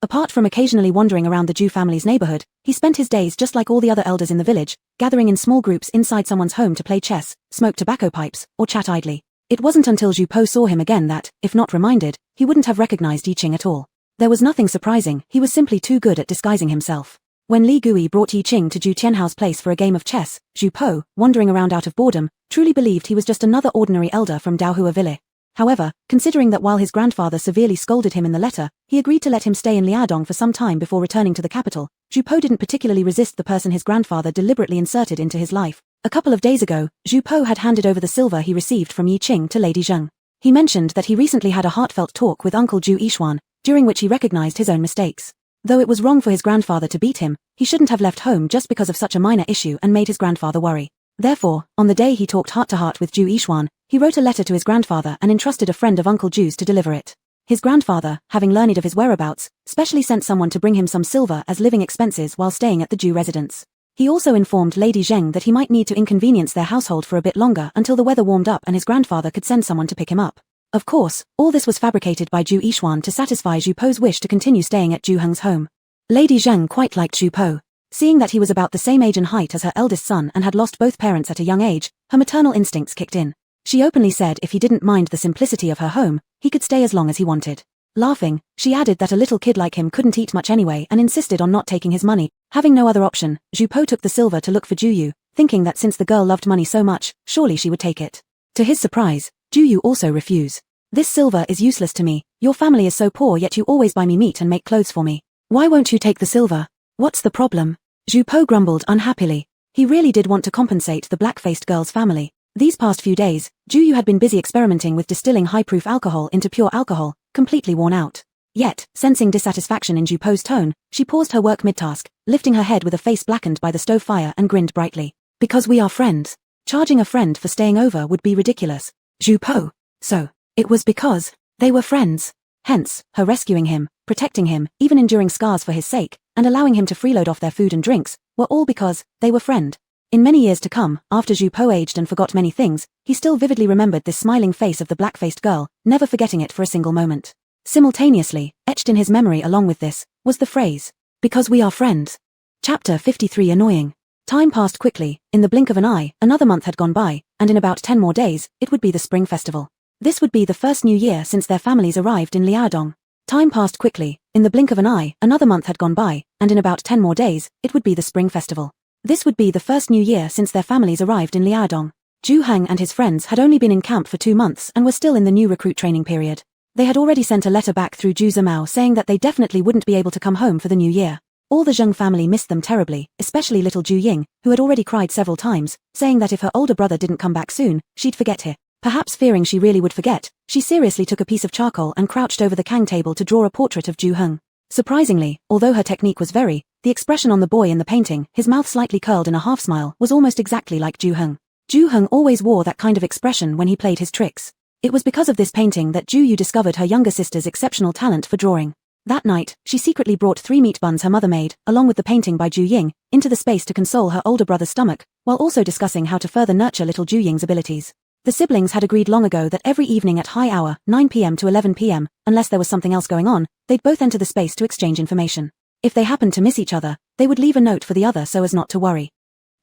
Apart from occasionally wandering around the Ju family's neighborhood, he spent his days just like all the other elders in the village, gathering in small groups inside someone's home to play chess, smoke tobacco pipes, or chat idly. It wasn't until Ju Po saw him again that, if not reminded, he wouldn't have recognized Yi Qing at all. There was nothing surprising, he was simply too good at disguising himself. When Li Gui brought Yi Qing to Ju Tianhao's place for a game of chess, Ju Po, wandering around out of boredom, truly believed he was just another ordinary elder from Daohua village. However, considering that while his grandfather severely scolded him in the letter, he agreed to let him stay in Liaodong for some time before returning to the capital, Ju Po didn't particularly resist the person his grandfather deliberately inserted into his life. A couple of days ago, Ju Po had handed over the silver he received from Yi Qing to Lady Zheng. He mentioned that he recently had a heartfelt talk with Uncle Ju Yixuan, during which he recognized his own mistakes. Though it was wrong for his grandfather to beat him, he shouldn't have left home just because of such a minor issue and made his grandfather worry. Therefore, on the day he talked heart-to-heart with Ju Yixuan, he wrote a letter to his grandfather and entrusted a friend of Uncle Ju's to deliver it. His grandfather, having learned of his whereabouts, specially sent someone to bring him some silver as living expenses while staying at the Ju residence. He also informed Lady Zheng that he might need to inconvenience their household for a bit longer until the weather warmed up and his grandfather could send someone to pick him up. Of course, all this was fabricated by Ju Yixuan to satisfy Ju Po's wish to continue staying at Ju Heng's home. Lady Zheng quite liked Ju Po. Seeing that he was about the same age and height as her eldest son and had lost both parents at a young age, her maternal instincts kicked in. She openly said if he didn't mind the simplicity of her home, he could stay as long as he wanted. Laughing, she added that a little kid like him couldn't eat much anyway and insisted on not taking his money. Having no other option, Ju Po took the silver to look for Ju Yu, thinking that since the girl loved money so much, surely she would take it. To his surprise, Ju Yu also refused. This silver is useless to me, your family is so poor yet you always buy me meat and make clothes for me. Why won't you take the silver? What's the problem? Zhu Po grumbled unhappily. He really did want to compensate the black-faced girl's family. These past few days, Zhu Yu had been busy experimenting with distilling high-proof alcohol into pure alcohol, completely worn out. Yet, sensing dissatisfaction in Zhu Po's tone, she paused her work mid-task, lifting her head with a face blackened by the stove fire and grinned brightly. Because we are friends. Charging a friend for staying over would be ridiculous. Zhu Po. So, it was because they were friends. Hence, her rescuing him, protecting him, even enduring scars for his sake, and allowing him to freeload off their food and drinks, were all because they were friend. In many years to come, after Zhu Po aged and forgot many things, he still vividly remembered this smiling face of the black-faced girl, never forgetting it for a single moment. Simultaneously, etched in his memory along with this, was the phrase, because we are friends. Chapter 53 Annoying. Time passed quickly. In the blink of an eye, another month had gone by, and in about 10 more days, it would be the Spring Festival. This would be the first new year since their families arrived in Liaodong. Time passed quickly. In the blink of an eye, another month had gone by, and in about 10 more days, it would be the Spring Festival. This would be the first new year since their families arrived in Liaodong. Zhu Heng and his friends had only been in camp for 2 months and were still in the new recruit training period. They had already sent a letter back through Zhu Zimao saying that they definitely wouldn't be able to come home for the new year. All the Zheng family missed them terribly, especially little Zhu Ying, who had already cried several times, saying that if her older brother didn't come back soon, she'd forget her. Perhaps fearing she really would forget, she seriously took a piece of charcoal and crouched over the Kang table to draw a portrait of Zhu Heng. Surprisingly, although her technique was the expression on the boy in the painting, his mouth slightly curled in a half-smile, was almost exactly like Zhu Heng. Zhu Heng always wore that kind of expression when he played his tricks. It was because of this painting that Zhu Yu discovered her younger sister's exceptional talent for drawing. That night, she secretly brought 3 meat buns her mother made, along with the painting by Zhu Ying, into the space to console her older brother's stomach, while also discussing how to further nurture little Zhu Ying's abilities. The siblings had agreed long ago that every evening at high hour, 9 p.m. to 11 p.m., unless there was something else going on, they'd both enter the space to exchange information. If they happened to miss each other, they would leave a note for the other so as not to worry.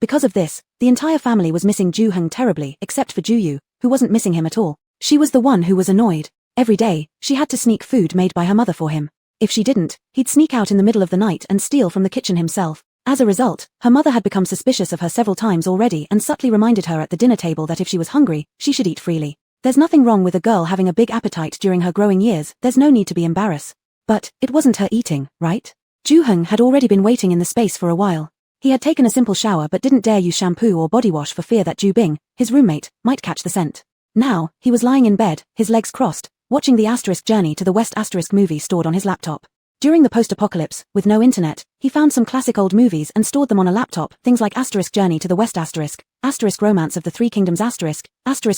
Because of this, the entire family was missing Zhu Heng terribly, except for Zhu Yu, who wasn't missing him at all. She was the one who was annoyed. Every day, she had to sneak food made by her mother for him. If she didn't, he'd sneak out in the middle of the night and steal from the kitchen himself. As a result, her mother had become suspicious of her several times already and subtly reminded her at the dinner table that if she was hungry, she should eat freely. There's nothing wrong with a girl having a big appetite during her growing years, there's no need to be embarrassed. But, it wasn't her eating, right? Zhu Heng had already been waiting in the space for a while. He had taken a simple shower but didn't dare use shampoo or body wash for fear that Zhu Bing, his roommate, might catch the scent. Now, he was lying in bed, his legs crossed, watching the Journey to the West movie stored on his laptop. During the post-apocalypse, with no internet, he found some classic old movies and stored them on a laptop, things like Journey to the West Romance of the Three Kingdoms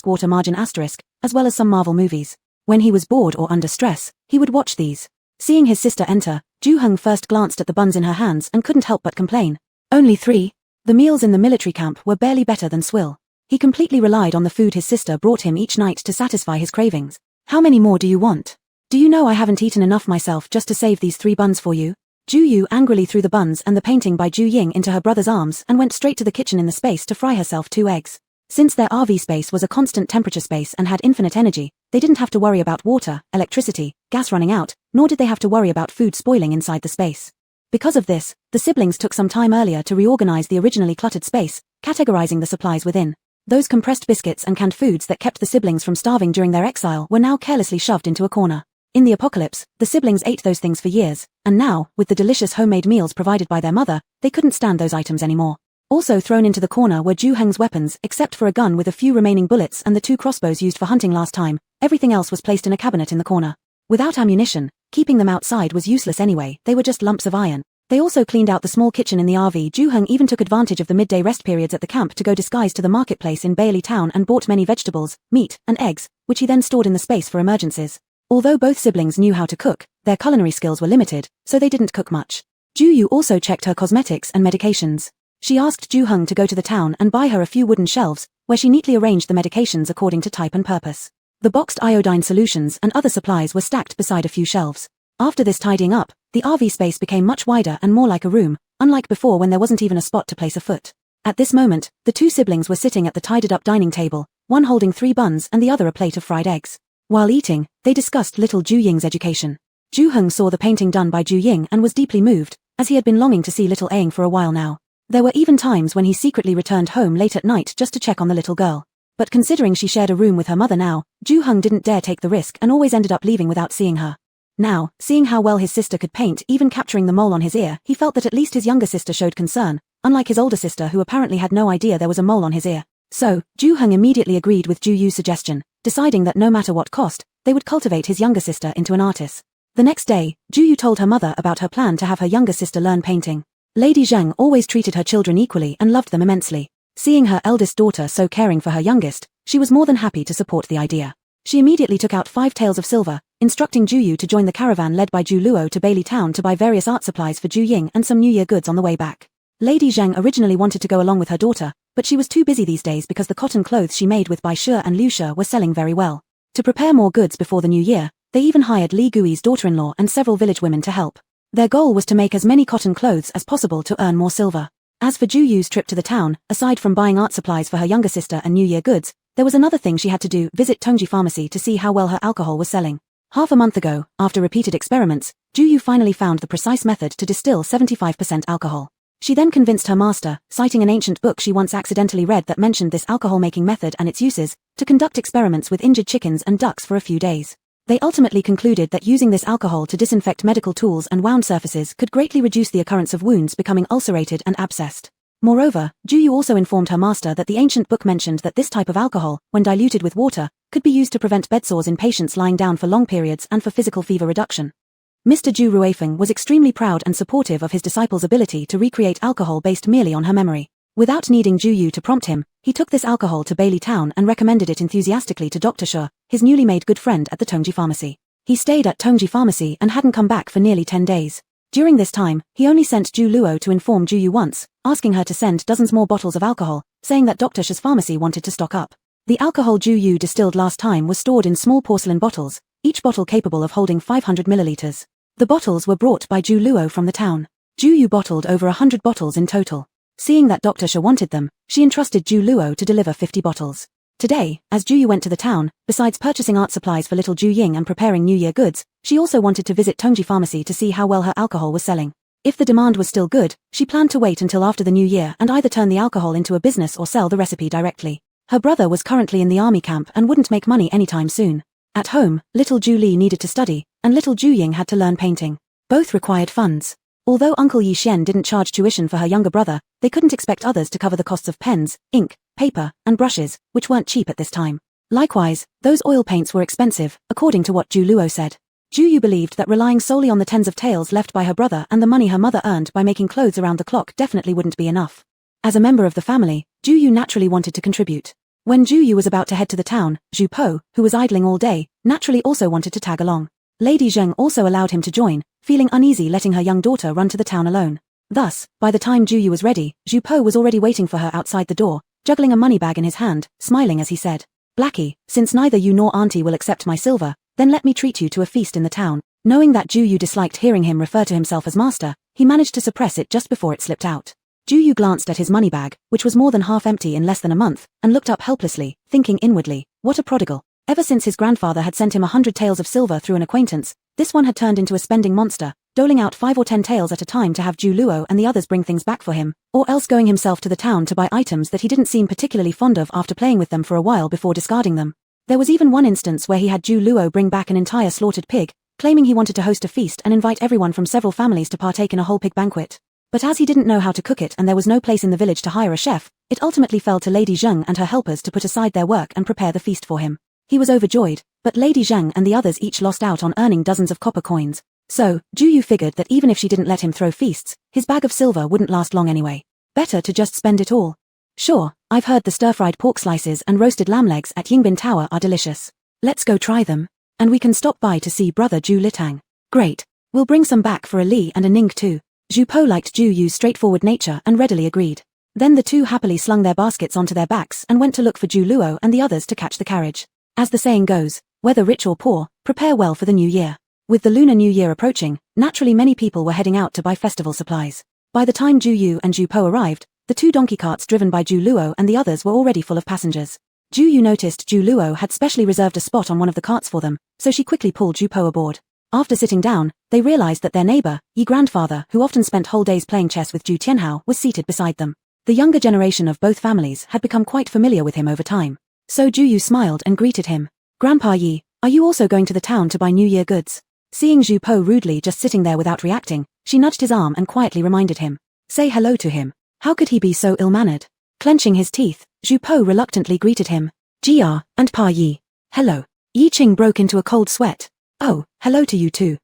Water Margin as well as some Marvel movies. When he was bored or under stress, he would watch these. Seeing his sister enter, Zhu Heng first glanced at the buns in her hands and couldn't help but complain. Only 3? The meals in the military camp were barely better than swill. He completely relied on the food his sister brought him each night to satisfy his cravings. How many more do you want? Do you know I haven't eaten enough myself just to save these 3 buns for you? Zhu Yu angrily threw the buns and the painting by Zhu Ying into her brother's arms and went straight to the kitchen in the space to fry herself 2 eggs. Since their RV space was a constant temperature space and had infinite energy, they didn't have to worry about water, electricity, gas running out, nor did they have to worry about food spoiling inside the space. Because of this, the siblings took some time earlier to reorganize the originally cluttered space, categorizing the supplies within. Those compressed biscuits and canned foods that kept the siblings from starving during their exile were now carelessly shoved into a corner. In the apocalypse, the siblings ate those things for years, and now, with the delicious homemade meals provided by their mother, they couldn't stand those items anymore. Also thrown into the corner were Zhu Heng's weapons, except for a gun with a few remaining bullets and the 2 crossbows used for hunting last time. Everything else was placed in a cabinet in the corner. Without ammunition, keeping them outside was useless anyway, they were just lumps of iron. They also cleaned out the small kitchen in the RV. Zhu Heng even took advantage of the midday rest periods at the camp to go disguised to the marketplace in Bailey Town and bought many vegetables, meat, and eggs, which he then stored in the space for emergencies. Although both siblings knew how to cook, their culinary skills were limited, so they didn't cook much. Zhu Yu also checked her cosmetics and medications. She asked Zhu Heng to go to the town and buy her a few wooden shelves, where she neatly arranged the medications according to type and purpose. The boxed iodine solutions and other supplies were stacked beside a few shelves. After this tidying up, the RV space became much wider and more like a room, unlike before when there wasn't even a spot to place a foot. At this moment, the 2 siblings were sitting at the tidied-up dining table, one holding 3 buns and the other a plate of fried eggs. While eating, they discussed little Zhu Ying's education. Zhu Heng saw the painting done by Zhu Ying and was deeply moved, as he had been longing to see little Aang for a while now. There were even times when he secretly returned home late at night just to check on the little girl. But considering she shared a room with her mother now, Zhu Heng didn't dare take the risk and always ended up leaving without seeing her. Now, seeing how well his sister could paint, even capturing the mole on his ear, he felt that at least his younger sister showed concern, unlike his older sister who apparently had no idea there was a mole on his ear. So, Ju Heng immediately agreed with Ju Yu's suggestion, deciding that no matter what cost, they would cultivate his younger sister into an artist. The next day, Ju Yu told her mother about her plan to have her younger sister learn painting. Lady Zheng always treated her children equally and loved them immensely. Seeing her eldest daughter so caring for her youngest, she was more than happy to support the idea. She immediately took out 5 taels of silver, instructing Ju Yu to join the caravan led by Ju Luo to Bailey Town to buy various art supplies for Ju Ying and some New Year goods on the way back. Lady Zheng originally wanted to go along with her daughter, but she was too busy these days because the cotton clothes she made with Bai Shi and Liu Shi were selling very well. To prepare more goods before the new year, they even hired Li Gui's daughter-in-law and several village women to help. Their goal was to make as many cotton clothes as possible to earn more silver. As for Ju Yu's trip to the town, aside from buying art supplies for her younger sister and New Year goods, there was another thing she had to do: visit Tongji Pharmacy to see how well her alcohol was selling. Half a month ago, after repeated experiments, Ju Yu finally found the precise method to distill 75% alcohol. She then convinced her master, citing an ancient book she once accidentally read that mentioned this alcohol-making method and its uses, to conduct experiments with injured chickens and ducks for a few days. They ultimately concluded that using this alcohol to disinfect medical tools and wound surfaces could greatly reduce the occurrence of wounds becoming ulcerated and abscessed. Moreover, Ju Yu also informed her master that the ancient book mentioned that this type of alcohol, when diluted with water, could be used to prevent bedsores in patients lying down for long periods and for physical fever reduction. Mr. Ju Ruifeng was extremely proud and supportive of his disciple's ability to recreate alcohol based merely on her memory. Without needing Ju Yu to prompt him, he took this alcohol to Bailey Town and recommended it enthusiastically to Dr. Shi, his newly made good friend at the Tongji Pharmacy. He stayed at Tongji Pharmacy and hadn't come back for nearly 10 days. During this time, he only sent Ju Luo to inform Ju Yu once, asking her to send dozens more bottles of alcohol, saying that Dr. Shi's pharmacy wanted to stock up. The alcohol Ju Yu distilled last time was stored in small porcelain bottles, each bottle capable of holding 500 milliliters. The bottles were brought by Ju Luo from the town. Ju Yu bottled over 100 bottles in total. Seeing that Dr. Shi wanted them, she entrusted Ju Luo to deliver 50 bottles. Today, as Ju Yu went to the town, besides purchasing art supplies for little Ju Ying and preparing New Year goods, she also wanted to visit Tongji Pharmacy to see how well her alcohol was selling. If the demand was still good, she planned to wait until after the new year and either turn the alcohol into a business or sell the recipe directly. Her brother was currently in the army camp and wouldn't make money anytime soon. At home, little Ju Li needed to study, and little Ju Ying had to learn painting. Both required funds. Although Uncle Yi Xian didn't charge tuition for her younger brother, they couldn't expect others to cover the costs of pens, ink, paper, and brushes, which weren't cheap at this time. Likewise, those oil paints were expensive, according to what Ju Luo said. Ju Yu believed that relying solely on the tens of taels left by her brother and the money her mother earned by making clothes around the clock definitely wouldn't be enough. As a member of the family, Ju Yu naturally wanted to contribute. When Ju Yu was about to head to the town, Zhu Po, who was idling all day, naturally also wanted to tag along. Lady Zheng also allowed him to join, feeling uneasy letting her young daughter run to the town alone. Thus, by the time Ju Yu was ready, Zhu Po was already waiting for her outside the door, juggling a money bag in his hand, smiling as he said, "Blackie, since neither you nor Auntie will accept my silver, then let me treat you to a feast in the town." Knowing that Ju Yu disliked hearing him refer to himself as master, he managed to suppress it just before it slipped out. Ju Yu glanced at his money bag, which was more than half empty in less than a month, and looked up helplessly, thinking inwardly, what a prodigal. Ever since his grandfather had sent him 100 taels of silver through an acquaintance, this one had turned into a spending monster, doling out 5 or 10 taels at a time to have Ju Luo and the others bring things back for him, or else going himself to the town to buy items that he didn't seem particularly fond of after playing with them for a while before discarding them. There was even one instance where he had Ju Luo bring back an entire slaughtered pig, claiming he wanted to host a feast and invite everyone from several families to partake in a whole pig banquet. But as he didn't know how to cook it and there was no place in the village to hire a chef, it ultimately fell to Lady Zheng and her helpers to put aside their work and prepare the feast for him. He was overjoyed, but Lady Zheng and the others each lost out on earning dozens of copper coins. So, Ju Yu figured that even if she didn't let him throw feasts, his bag of silver wouldn't last long anyway. Better to just spend it all. Sure, I've heard the stir-fried pork slices and roasted lamb legs at Yingbin Tower are delicious. Let's go try them. And we can stop by to see brother Ju Litang. Great. We'll bring some back for a Li and a Ning too. Zhu Po liked Ju Yu's straightforward nature and readily agreed. Then the two happily slung their baskets onto their backs and went to look for Ju Luo and the others to catch the carriage. As the saying goes, whether rich or poor, prepare well for the new year. With the Lunar New Year approaching, naturally many people were heading out to buy festival supplies. By the time Ju Yu and Zhu Po arrived, the 2 donkey carts driven by Ju Luo and the others were already full of passengers. Ju Yu noticed Ju Luo had specially reserved a spot on one of the carts for them, so she quickly pulled Zhu Po aboard. After sitting down, they realized that their neighbor, Yi grandfather, who often spent whole days playing chess with Ju Tianhao, was seated beside them. The younger generation of both families had become quite familiar with him over time. So Ju Yu smiled and greeted him. "Grandpa Yi, are you also going to the town to buy New Year goods?" Seeing Zhu Po rudely just sitting there without reacting, she nudged his arm and quietly reminded him. Say hello to him. How could he be so ill-mannered? Clenching his teeth, Zhu Po reluctantly greeted him. Jia, and Pa Yi. Hello. Yi Qing broke into a cold sweat. Oh, hello to you too.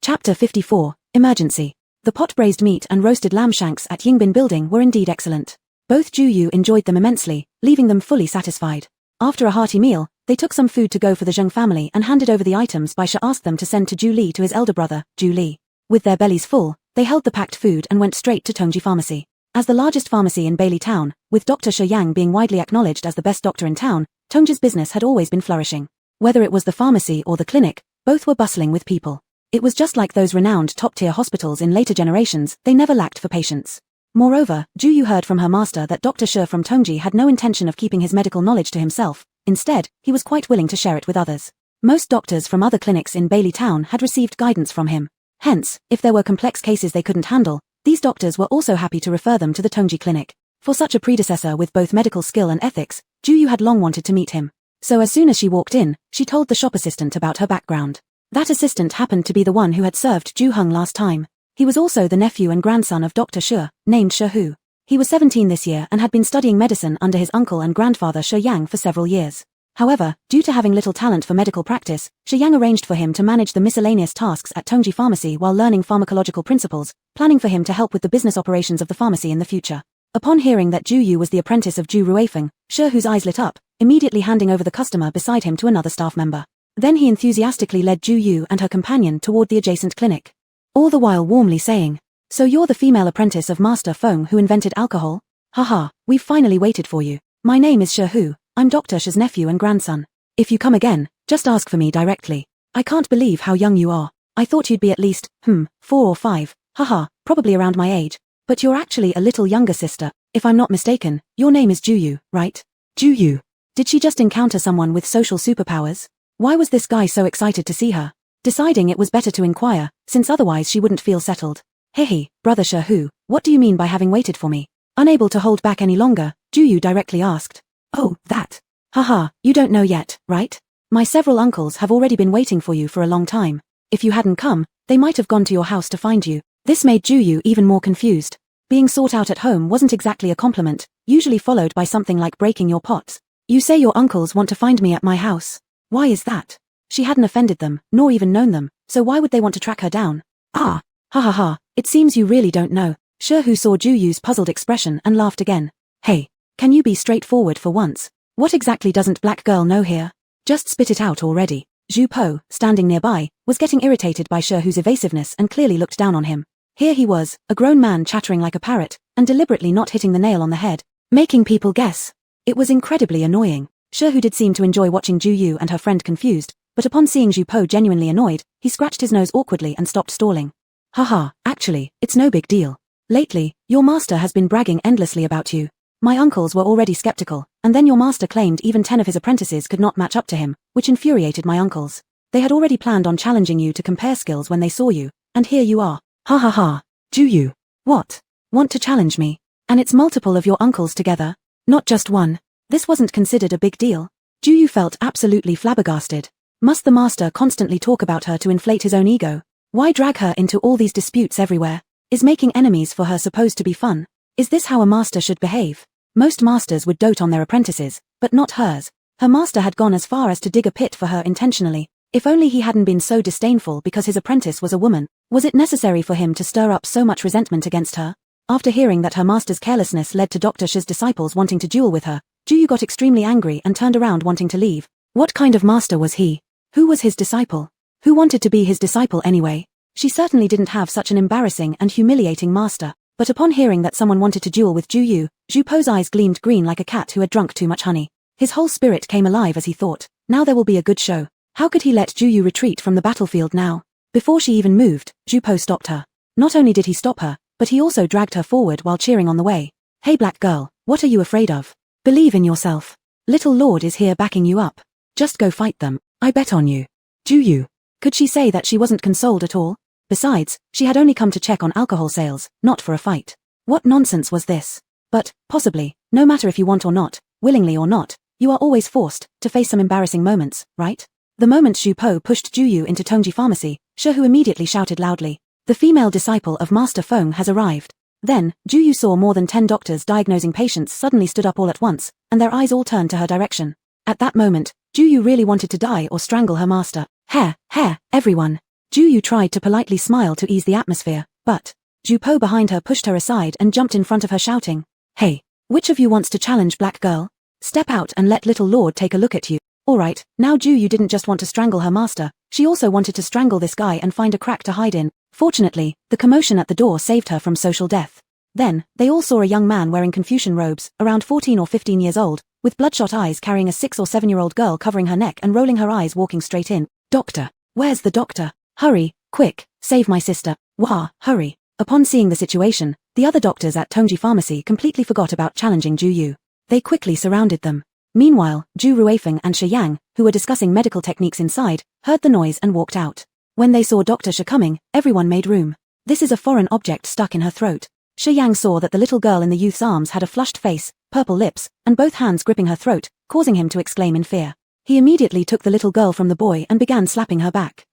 Chapter 54, Emergency. The pot-braised meat and roasted lamb shanks at Yingbin Building were indeed excellent. Both Ju Yu enjoyed them immensely, leaving them fully satisfied. After a hearty meal, they took some food to go for the Zheng family and handed over the items Bai Shi asked them to send to Ju Li to his elder brother, Ju Li. With their bellies full, they held the packed food and went straight to Tongji Pharmacy. As the largest pharmacy in Bailey Town, with Dr. Shi Yang being widely acknowledged as the best doctor in town, Tongji's business had always been flourishing. Whether it was the pharmacy or the clinic, both were bustling with people. It was just like those renowned top-tier hospitals in later generations, they never lacked for patients. Moreover, Ju Yu heard from her master that Dr. Shi from Tongji had no intention of keeping his medical knowledge to himself. Instead, he was quite willing to share it with others. Most doctors from other clinics in Bailey Town had received guidance from him. Hence, if there were complex cases they couldn't handle, these doctors were also happy to refer them to the Tongji clinic. For such a predecessor with both medical skill and ethics, Ju Yu had long wanted to meet him. So as soon as she walked in, she told the shop assistant about her background. That assistant happened to be the one who had served Ju Heng last time. He was also the nephew and grandson of Dr. Shi, named Shi Hu. He was 17 this year and had been studying medicine under his uncle and grandfather Shi Yang for several years. However, due to having little talent for medical practice, Shi Yang arranged for him to manage the miscellaneous tasks at Tongji Pharmacy while learning pharmacological principles, planning for him to help with the business operations of the pharmacy in the future. Upon hearing that Ju Yu was the apprentice of Ju Ruifeng, Shi Hu's eyes lit up, immediately handing over the customer beside him to another staff member. Then he enthusiastically led Ju Yu and her companion toward the adjacent clinic. All the while warmly saying, "So you're the female apprentice of Master Feng who invented alcohol? Haha, we've finally waited for you. My name is Shi Hu, I'm Dr. Shi's nephew and grandson. If you come again, just ask for me directly. I can't believe how young you are. I thought you'd be at least, 4 or 5, haha, probably around my age. But you're actually a little younger sister. If I'm not mistaken, your name is Ju Yu, right? Ju Yu. Did she just encounter someone with social superpowers? Why was this guy so excited to see her? Deciding it was better to inquire, since otherwise she wouldn't feel settled. Hehe, brother Shi Hu, what do you mean by having waited for me? Unable to hold back any longer, Ju Yu directly asked. Oh, that. Haha, you don't know yet, right? My several uncles have already been waiting for you for a long time. If you hadn't come, they might have gone to your house to find you. This made Ju Yu even more confused. Being sought out at home wasn't exactly a compliment, usually followed by something like breaking your pots. You say your uncles want to find me at my house. Why is that? She hadn't offended them, nor even known them, so why would they want to track her down? Ah, ha ha ha, it seems you really don't know. Shi Hu saw Ju Yu's puzzled expression and laughed again. Hey, can you be straightforward for once? What exactly doesn't black girl know here? Just spit it out already. Zhu Po, standing nearby, was getting irritated by Shi Hu's evasiveness and clearly looked down on him. Here he was, a grown man chattering like a parrot, and deliberately not hitting the nail on the head, making people guess. It was incredibly annoying. Shi Hu did seem to enjoy watching Ju Yu and her friend confused, but upon seeing Zhu Po genuinely annoyed, he scratched his nose awkwardly and stopped stalling. Haha, actually, it's no big deal. Lately, your master has been bragging endlessly about you. My uncles were already skeptical, and then your master claimed even 10 of his apprentices could not match up to him, which infuriated my uncles. They had already planned on challenging you to compare skills when they saw you, and here you are. Ha ha ha. Ju Yu. What? Want to challenge me? And it's multiple of your uncles together? Not just one. This wasn't considered a big deal. Ju Yu felt absolutely flabbergasted. Must the master constantly talk about her to inflate his own ego? Why drag her into all these disputes everywhere? Is making enemies for her supposed to be fun? Is this how a master should behave? Most masters would dote on their apprentices, but not hers. Her master had gone as far as to dig a pit for her intentionally. If only he hadn't been so disdainful because his apprentice was a woman. Was it necessary for him to stir up so much resentment against her? After hearing that her master's carelessness led to Dr. Shi's disciples wanting to duel with her, Ju Yu got extremely angry and turned around wanting to leave. What kind of master was he? Who was his disciple? Who wanted to be his disciple anyway? She certainly didn't have such an embarrassing and humiliating master. But upon hearing that someone wanted to duel with Ju Yu, Zhu Po's eyes gleamed green like a cat who had drunk too much honey. His whole spirit came alive as he thought, now there will be a good show. How could he let Ju Yu retreat from the battlefield now? Before she even moved, Zhu Po stopped her. Not only did he stop her, but he also dragged her forward while cheering on the way. Hey black girl, what are you afraid of? Believe in yourself. Little Lord is here backing you up. Just go fight them, I bet on you. Ju Yu. Could she say that she wasn't consoled at all? Besides, she had only come to check on alcohol sales, not for a fight. What nonsense was this? But, possibly, no matter if you want or not, willingly or not, you are always forced to face some embarrassing moments, right? The moment Zhu Po pushed Ju Yu into Tongji Pharmacy, Shi Hu immediately shouted loudly. The female disciple of Master Feng has arrived. Then, Ju Yu saw more than 10 doctors diagnosing patients suddenly stood up all at once, and their eyes all turned to her direction. At that moment, Ju Yu really wanted to die or strangle her master. Hair, everyone. Ju Yu tried to politely smile to ease the atmosphere, but Ju Po behind her pushed her aside and jumped in front of her shouting, "Hey, which of you wants to challenge Black Girl? Step out and let little Lord take a look at you." Alright, now Ju Yu didn't just want to strangle her master, she also wanted to strangle this guy and find a crack to hide in. Fortunately, the commotion at the door saved her from social death. Then, they all saw a young man wearing Confucian robes, around 14 or 15 years old, with bloodshot eyes carrying a 6 or 7-year-old girl covering her neck and rolling her eyes walking straight in. "Doctor, where's the doctor? Hurry, quick, save my sister. Wah, hurry." Upon seeing the situation, the other doctors at Tongji Pharmacy completely forgot about challenging Ju Yu. They quickly surrounded them. Meanwhile, Ju Ruifeng and Shi Yang, who were discussing medical techniques inside, heard the noise and walked out. When they saw Dr. Shi coming, everyone made room. This is a foreign object stuck in her throat. Shi Yang saw that the little girl in the youth's arms had a flushed face, purple lips, and both hands gripping her throat, causing him to exclaim in fear. He immediately took the little girl from the boy and began slapping her back.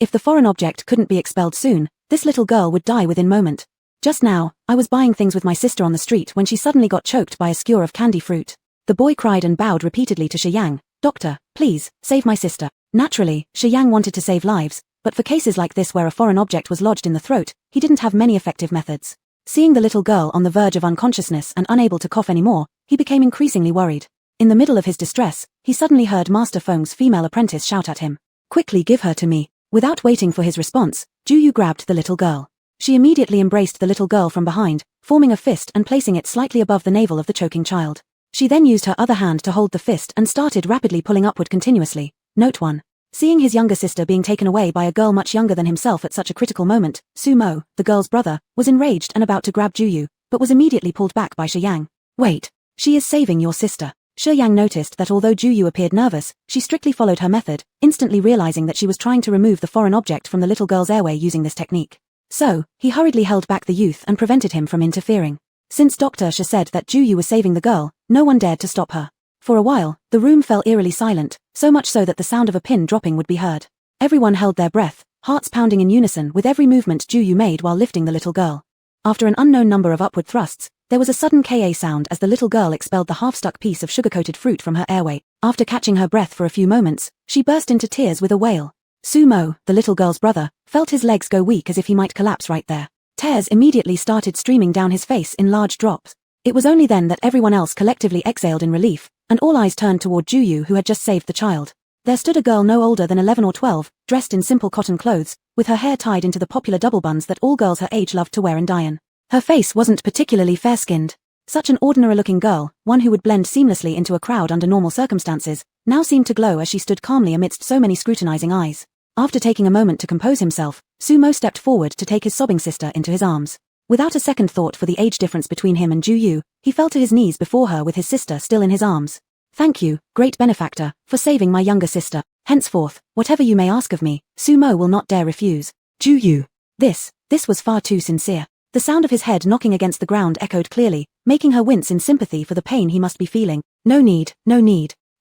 If the foreign object couldn't be expelled soon, this little girl would die within moment. Just now, I was buying things with my sister on the street when she suddenly got choked by a skewer of candy fruit. The boy cried and bowed repeatedly to Shi Yang. "Doctor, please, save my sister." Naturally, Shi Yang wanted to save lives, but for cases like this where a foreign object was lodged in the throat, he didn't have many effective methods. Seeing the little girl on the verge of unconsciousness and unable to cough anymore, he became increasingly worried. In the middle of his distress, he suddenly heard Master Feng's female apprentice shout at him, "Quickly give her to me." Without waiting for his response, Ju Yu grabbed the little girl. She immediately embraced the little girl from behind, forming a fist and placing it slightly above the navel of the choking child. She then used her other hand to hold the fist and started rapidly pulling upward continuously. Note 1. Seeing his younger sister being taken away by a girl much younger than himself at such a critical moment, Su Mo, the girl's brother, was enraged and about to grab Ju Yu, but was immediately pulled back by Shi Yang. "Wait, she is saving your sister." Shi Yang noticed that although Ju Yu appeared nervous, she strictly followed her method, instantly realizing that she was trying to remove the foreign object from the little girl's airway using this technique. So, he hurriedly held back the youth and prevented him from interfering. Since Dr. Shi said that Ju Yu was saving the girl, no one dared to stop her. For a while, the room fell eerily silent, so much so that the sound of a pin dropping would be heard. Everyone held their breath, hearts pounding in unison with every movement Ju Yu made while lifting the little girl. After an unknown number of upward thrusts, there was a sudden Ka sound as the little girl expelled the half-stuck piece of sugar-coated fruit from her airway. After catching her breath for a few moments, she burst into tears with a wail. Su Mo, the little girl's brother, felt his legs go weak as if he might collapse right there. Tears immediately started streaming down his face in large drops. It was only then that everyone else collectively exhaled in relief, and all eyes turned toward Ju Yu who had just saved the child. There stood a girl no older than 11 or 12, dressed in simple cotton clothes, with her hair tied into the popular double buns that all girls her age loved to wear and dye in. Her face wasn't particularly fair-skinned. Such an ordinary-looking girl, one who would blend seamlessly into a crowd under normal circumstances, now seemed to glow as she stood calmly amidst so many scrutinizing eyes. After taking a moment to compose himself, Su Mo stepped forward to take his sobbing sister into his arms. Without a second thought for the age difference between him and Ju Yu, he fell to his knees before her with his sister still in his arms. "Thank you, great benefactor, for saving my younger sister. Henceforth, whatever you may ask of me, Su Mo will not dare refuse." Ju Yu. This was far too sincere. The sound of his head knocking against the ground echoed clearly, making her wince in sympathy for the pain he must be feeling. No need.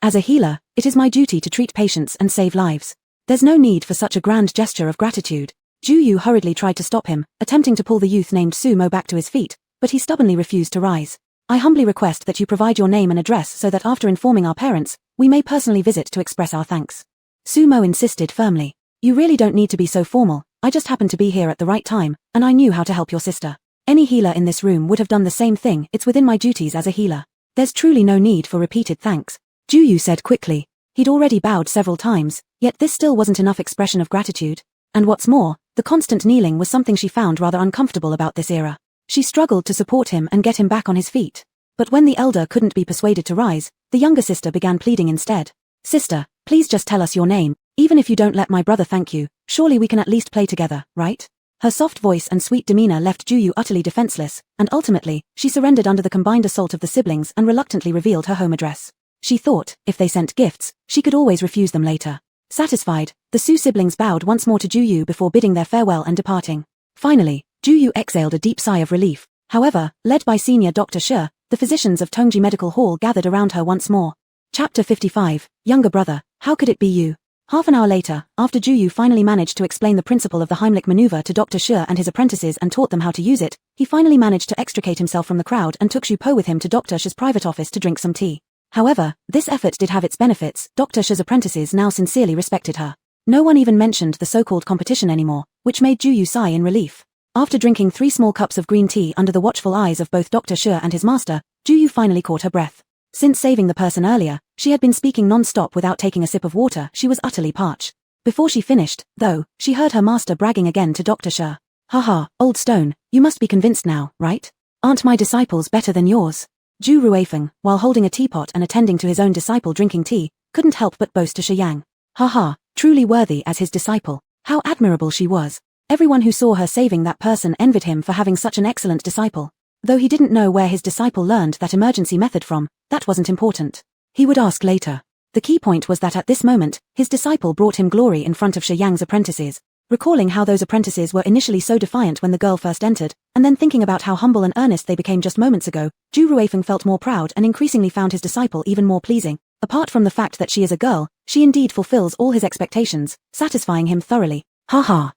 As a healer, it is my duty to treat patients and save lives. There's no need for such a grand gesture of gratitude. Ju Yu hurriedly tried to stop him, attempting to pull the youth named Su Mo back to his feet, but he stubbornly refused to rise. "I humbly request that you provide your name and address so that after informing our parents, we may personally visit to express our thanks." Su Mo insisted firmly. "You really don't need to be so formal. I just happened to be here at the right time, and I knew how to help your sister. Any healer in this room would have done the same thing. It's within my duties as a healer. There's truly no need for repeated thanks," Ju Yu said quickly. He'd already bowed several times, yet this still wasn't enough expression of gratitude. And what's more, the constant kneeling was something she found rather uncomfortable about this era. She struggled to support him and get him back on his feet. But when the elder couldn't be persuaded to rise, the younger sister began pleading instead. "Sister, please just tell us your name. Even if you don't let my brother thank you, surely we can at least play together, right?" Her soft voice and sweet demeanor left Ju Yu utterly defenseless, and ultimately, she surrendered under the combined assault of the siblings and reluctantly revealed her home address. She thought, if they sent gifts, she could always refuse them later. Satisfied, the Su siblings bowed once more to Ju Yu before bidding their farewell and departing. Finally, Ju Yu exhaled a deep sigh of relief. However, led by senior Dr. Shi, the physicians of Tongji Medical Hall gathered around her once more. Chapter 55, Younger Brother, how could it be you? Half an hour later, after Juyu finally managed to explain the principle of the Heimlich maneuver to Dr. Shi and his apprentices and taught them how to use it, he finally managed to extricate himself from the crowd and took Zhu Po with him to Dr. Shi's private office to drink some tea. However, this effort did have its benefits. Dr. Shi's apprentices now sincerely respected her. No one even mentioned the so-called competition anymore, which made Juyu sigh in relief. After drinking 3 small cups of green tea under the watchful eyes of both Dr. Shi and his master, Juyu finally caught her breath. Since saving the person earlier, she had been speaking non-stop without taking a sip of water. She was utterly parched. Before she finished, though, she heard her master bragging again to Dr. Shi. Haha, old stone, you must be convinced now, right? Aren't my disciples better than yours? Zhu Ruifeng, while holding a teapot and attending to his own disciple drinking tea, couldn't help but boast to Shi Yang. Haha, truly worthy as his disciple. How admirable she was. Everyone who saw her saving that person envied him for having such an excellent disciple. Though he didn't know where his disciple learned that emergency method from, that wasn't important. He would ask later. The key point was that at this moment, his disciple brought him glory in front of Shi Yang's apprentices. Recalling how those apprentices were initially so defiant when the girl first entered, and then thinking about how humble and earnest they became just moments ago, Zhu Ruifeng felt more proud and increasingly found his disciple even more pleasing. Apart from the fact that she is a girl, she indeed fulfills all his expectations, satisfying him thoroughly. Haha.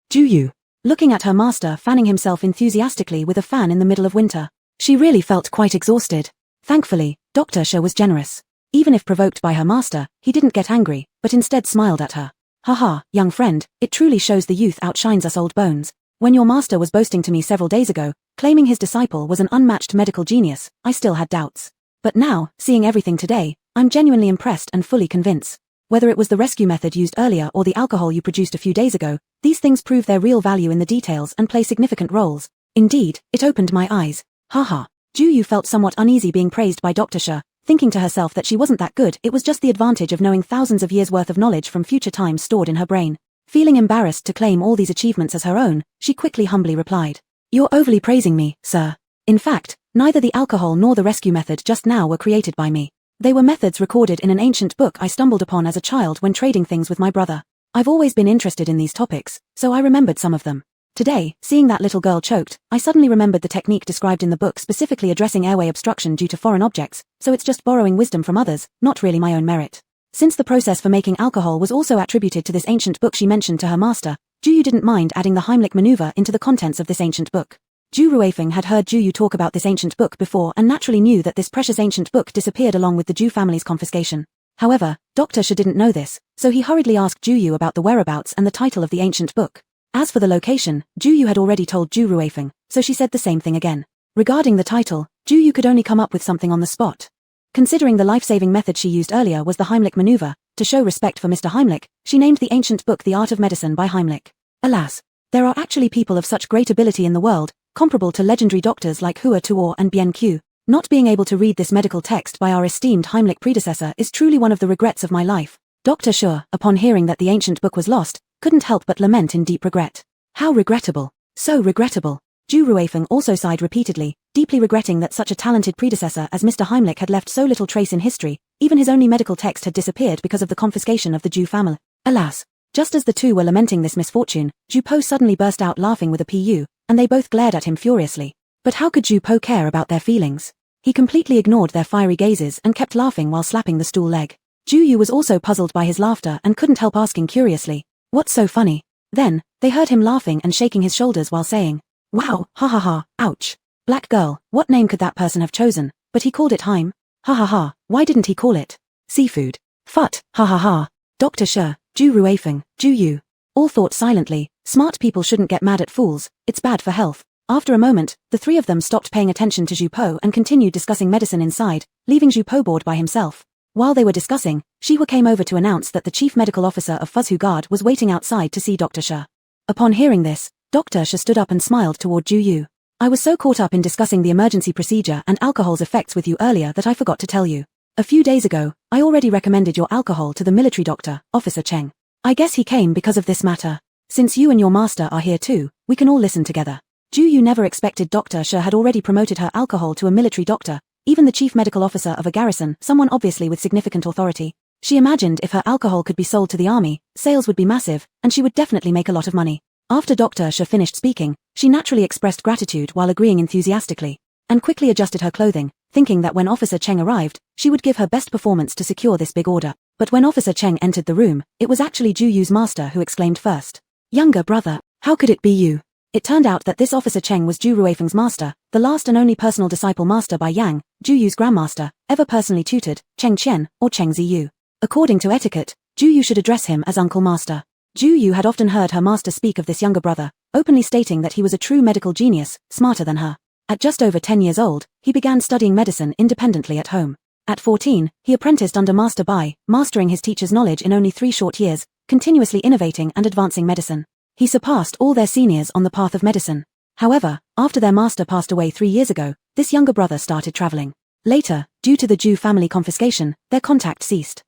Juyu. Looking at her master fanning himself enthusiastically with a fan in the middle of winter. She really felt quite exhausted. Thankfully, Dr. Shi was generous. Even if provoked by her master, he didn't get angry, but instead smiled at her. Haha, young friend, it truly shows the youth outshines us old bones. When your master was boasting to me several days ago, claiming his disciple was an unmatched medical genius, I still had doubts. But now, seeing everything today, I'm genuinely impressed and fully convinced. Whether it was the rescue method used earlier or the alcohol you produced a few days ago, these things prove their real value in the details and play significant roles. Indeed, it opened my eyes. Haha. Juyu felt somewhat uneasy being praised by Dr. Shi, thinking to herself that she wasn't that good. It was just the advantage of knowing thousands of years' worth of knowledge from future times stored in her brain. Feeling embarrassed to claim all these achievements as her own, she quickly humbly replied. You're overly praising me, sir. In fact, neither the alcohol nor the rescue method just now were created by me. They were methods recorded in an ancient book I stumbled upon as a child when trading things with my brother. I've always been interested in these topics, so I remembered some of them. Today, seeing that little girl choked, I suddenly remembered the technique described in the book specifically addressing airway obstruction due to foreign objects, so it's just borrowing wisdom from others, not really my own merit. Since the process for making alcohol was also attributed to this ancient book she mentioned to her master, Juyu didn't mind adding the Heimlich maneuver into the contents of this ancient book. Zhu Ruifeng had heard Juyu talk about this ancient book before and naturally knew that this precious ancient book disappeared along with the Zhu family's confiscation. However, Dr. Shi didn't know this, so he hurriedly asked Juyu about the whereabouts and the title of the ancient book. As for the location, Juyu had already told Zhu Ruifeng, so she said the same thing again. Regarding the title, Juyu could only come up with something on the spot. Considering the life-saving method she used earlier was the Heimlich maneuver, to show respect for Mr. Heimlich, she named the ancient book The Art of Medicine by Heimlich. Alas, there are actually people of such great ability in the world, comparable to legendary doctors like Hua Tuo and Bian Qiu. Not being able to read this medical text by our esteemed Heimlich predecessor is truly one of the regrets of my life. Dr. Shi, upon hearing that the ancient book was lost, couldn't help but lament in deep regret. How regrettable. So regrettable. Zhu Ruifeng also sighed repeatedly, deeply regretting that such a talented predecessor as Mr. Heimlich had left so little trace in history. Even his only medical text had disappeared because of the confiscation of the Zhu family. Alas. Just as the two were lamenting this misfortune, Zhu Po suddenly burst out laughing with a pu, and they both glared at him furiously. But how could Zhu Po care about their feelings? He completely ignored their fiery gazes and kept laughing while slapping the stool leg. Juyu was also puzzled by his laughter and couldn't help asking curiously, "What's so funny?" Then, they heard him laughing and shaking his shoulders while saying, "Wow, ha ha ha, ouch. Black girl, what name could that person have chosen? But he called it Heim. Ha ha ha, why didn't he call it seafood? Phut, ha ha ha." Dr. Shi, Zhu Ruifeng, Juyu all thought silently, smart people shouldn't get mad at fools, it's bad for health. After a moment, the three of them stopped paying attention to Zhu Po and continued discussing medicine inside, leaving Zhu Po bored by himself. While they were discussing, Shihua came over to announce that the chief medical officer of Fuzhu Guard was waiting outside to see Dr. Shi. Upon hearing this, Dr. Shi stood up and smiled toward Juyu. "I was so caught up in discussing the emergency procedure and alcohol's effects with you earlier that I forgot to tell you. A few days ago, I already recommended your alcohol to the military doctor, Officer Cheng. I guess he came because of this matter. Since you and your master are here too, we can all listen together." Juyu never expected Dr. Shi had already promoted her alcohol to a military doctor, even the chief medical officer of a garrison, someone obviously with significant authority. She imagined if her alcohol could be sold to the army, sales would be massive, and she would definitely make a lot of money. After Dr. Shi finished speaking, she naturally expressed gratitude while agreeing enthusiastically, and quickly adjusted her clothing, thinking that when Officer Cheng arrived, she would give her best performance to secure this big order. But when Officer Cheng entered the room, it was actually Ju Yu's master who exclaimed first. Younger brother, how could it be you? It turned out that this Officer Cheng was Ju Ruifeng's master, the last and only personal disciple master by Yang, Ju Yu's grandmaster, ever personally tutored, Cheng Qian, or Cheng Ziyu. According to etiquette, Ju Yu should address him as Uncle Master. Ju Yu had often heard her master speak of this younger brother, openly stating that he was a true medical genius, smarter than her. At just over 10 years old, he began studying medicine independently at home. At 14, he apprenticed under Master Bai, mastering his teacher's knowledge in only 3 short years, continuously innovating and advancing medicine. He surpassed all their seniors on the path of medicine. However, after their master passed away 3 years ago, this younger brother started traveling. Later, due to the Ju family confiscation, their contact ceased.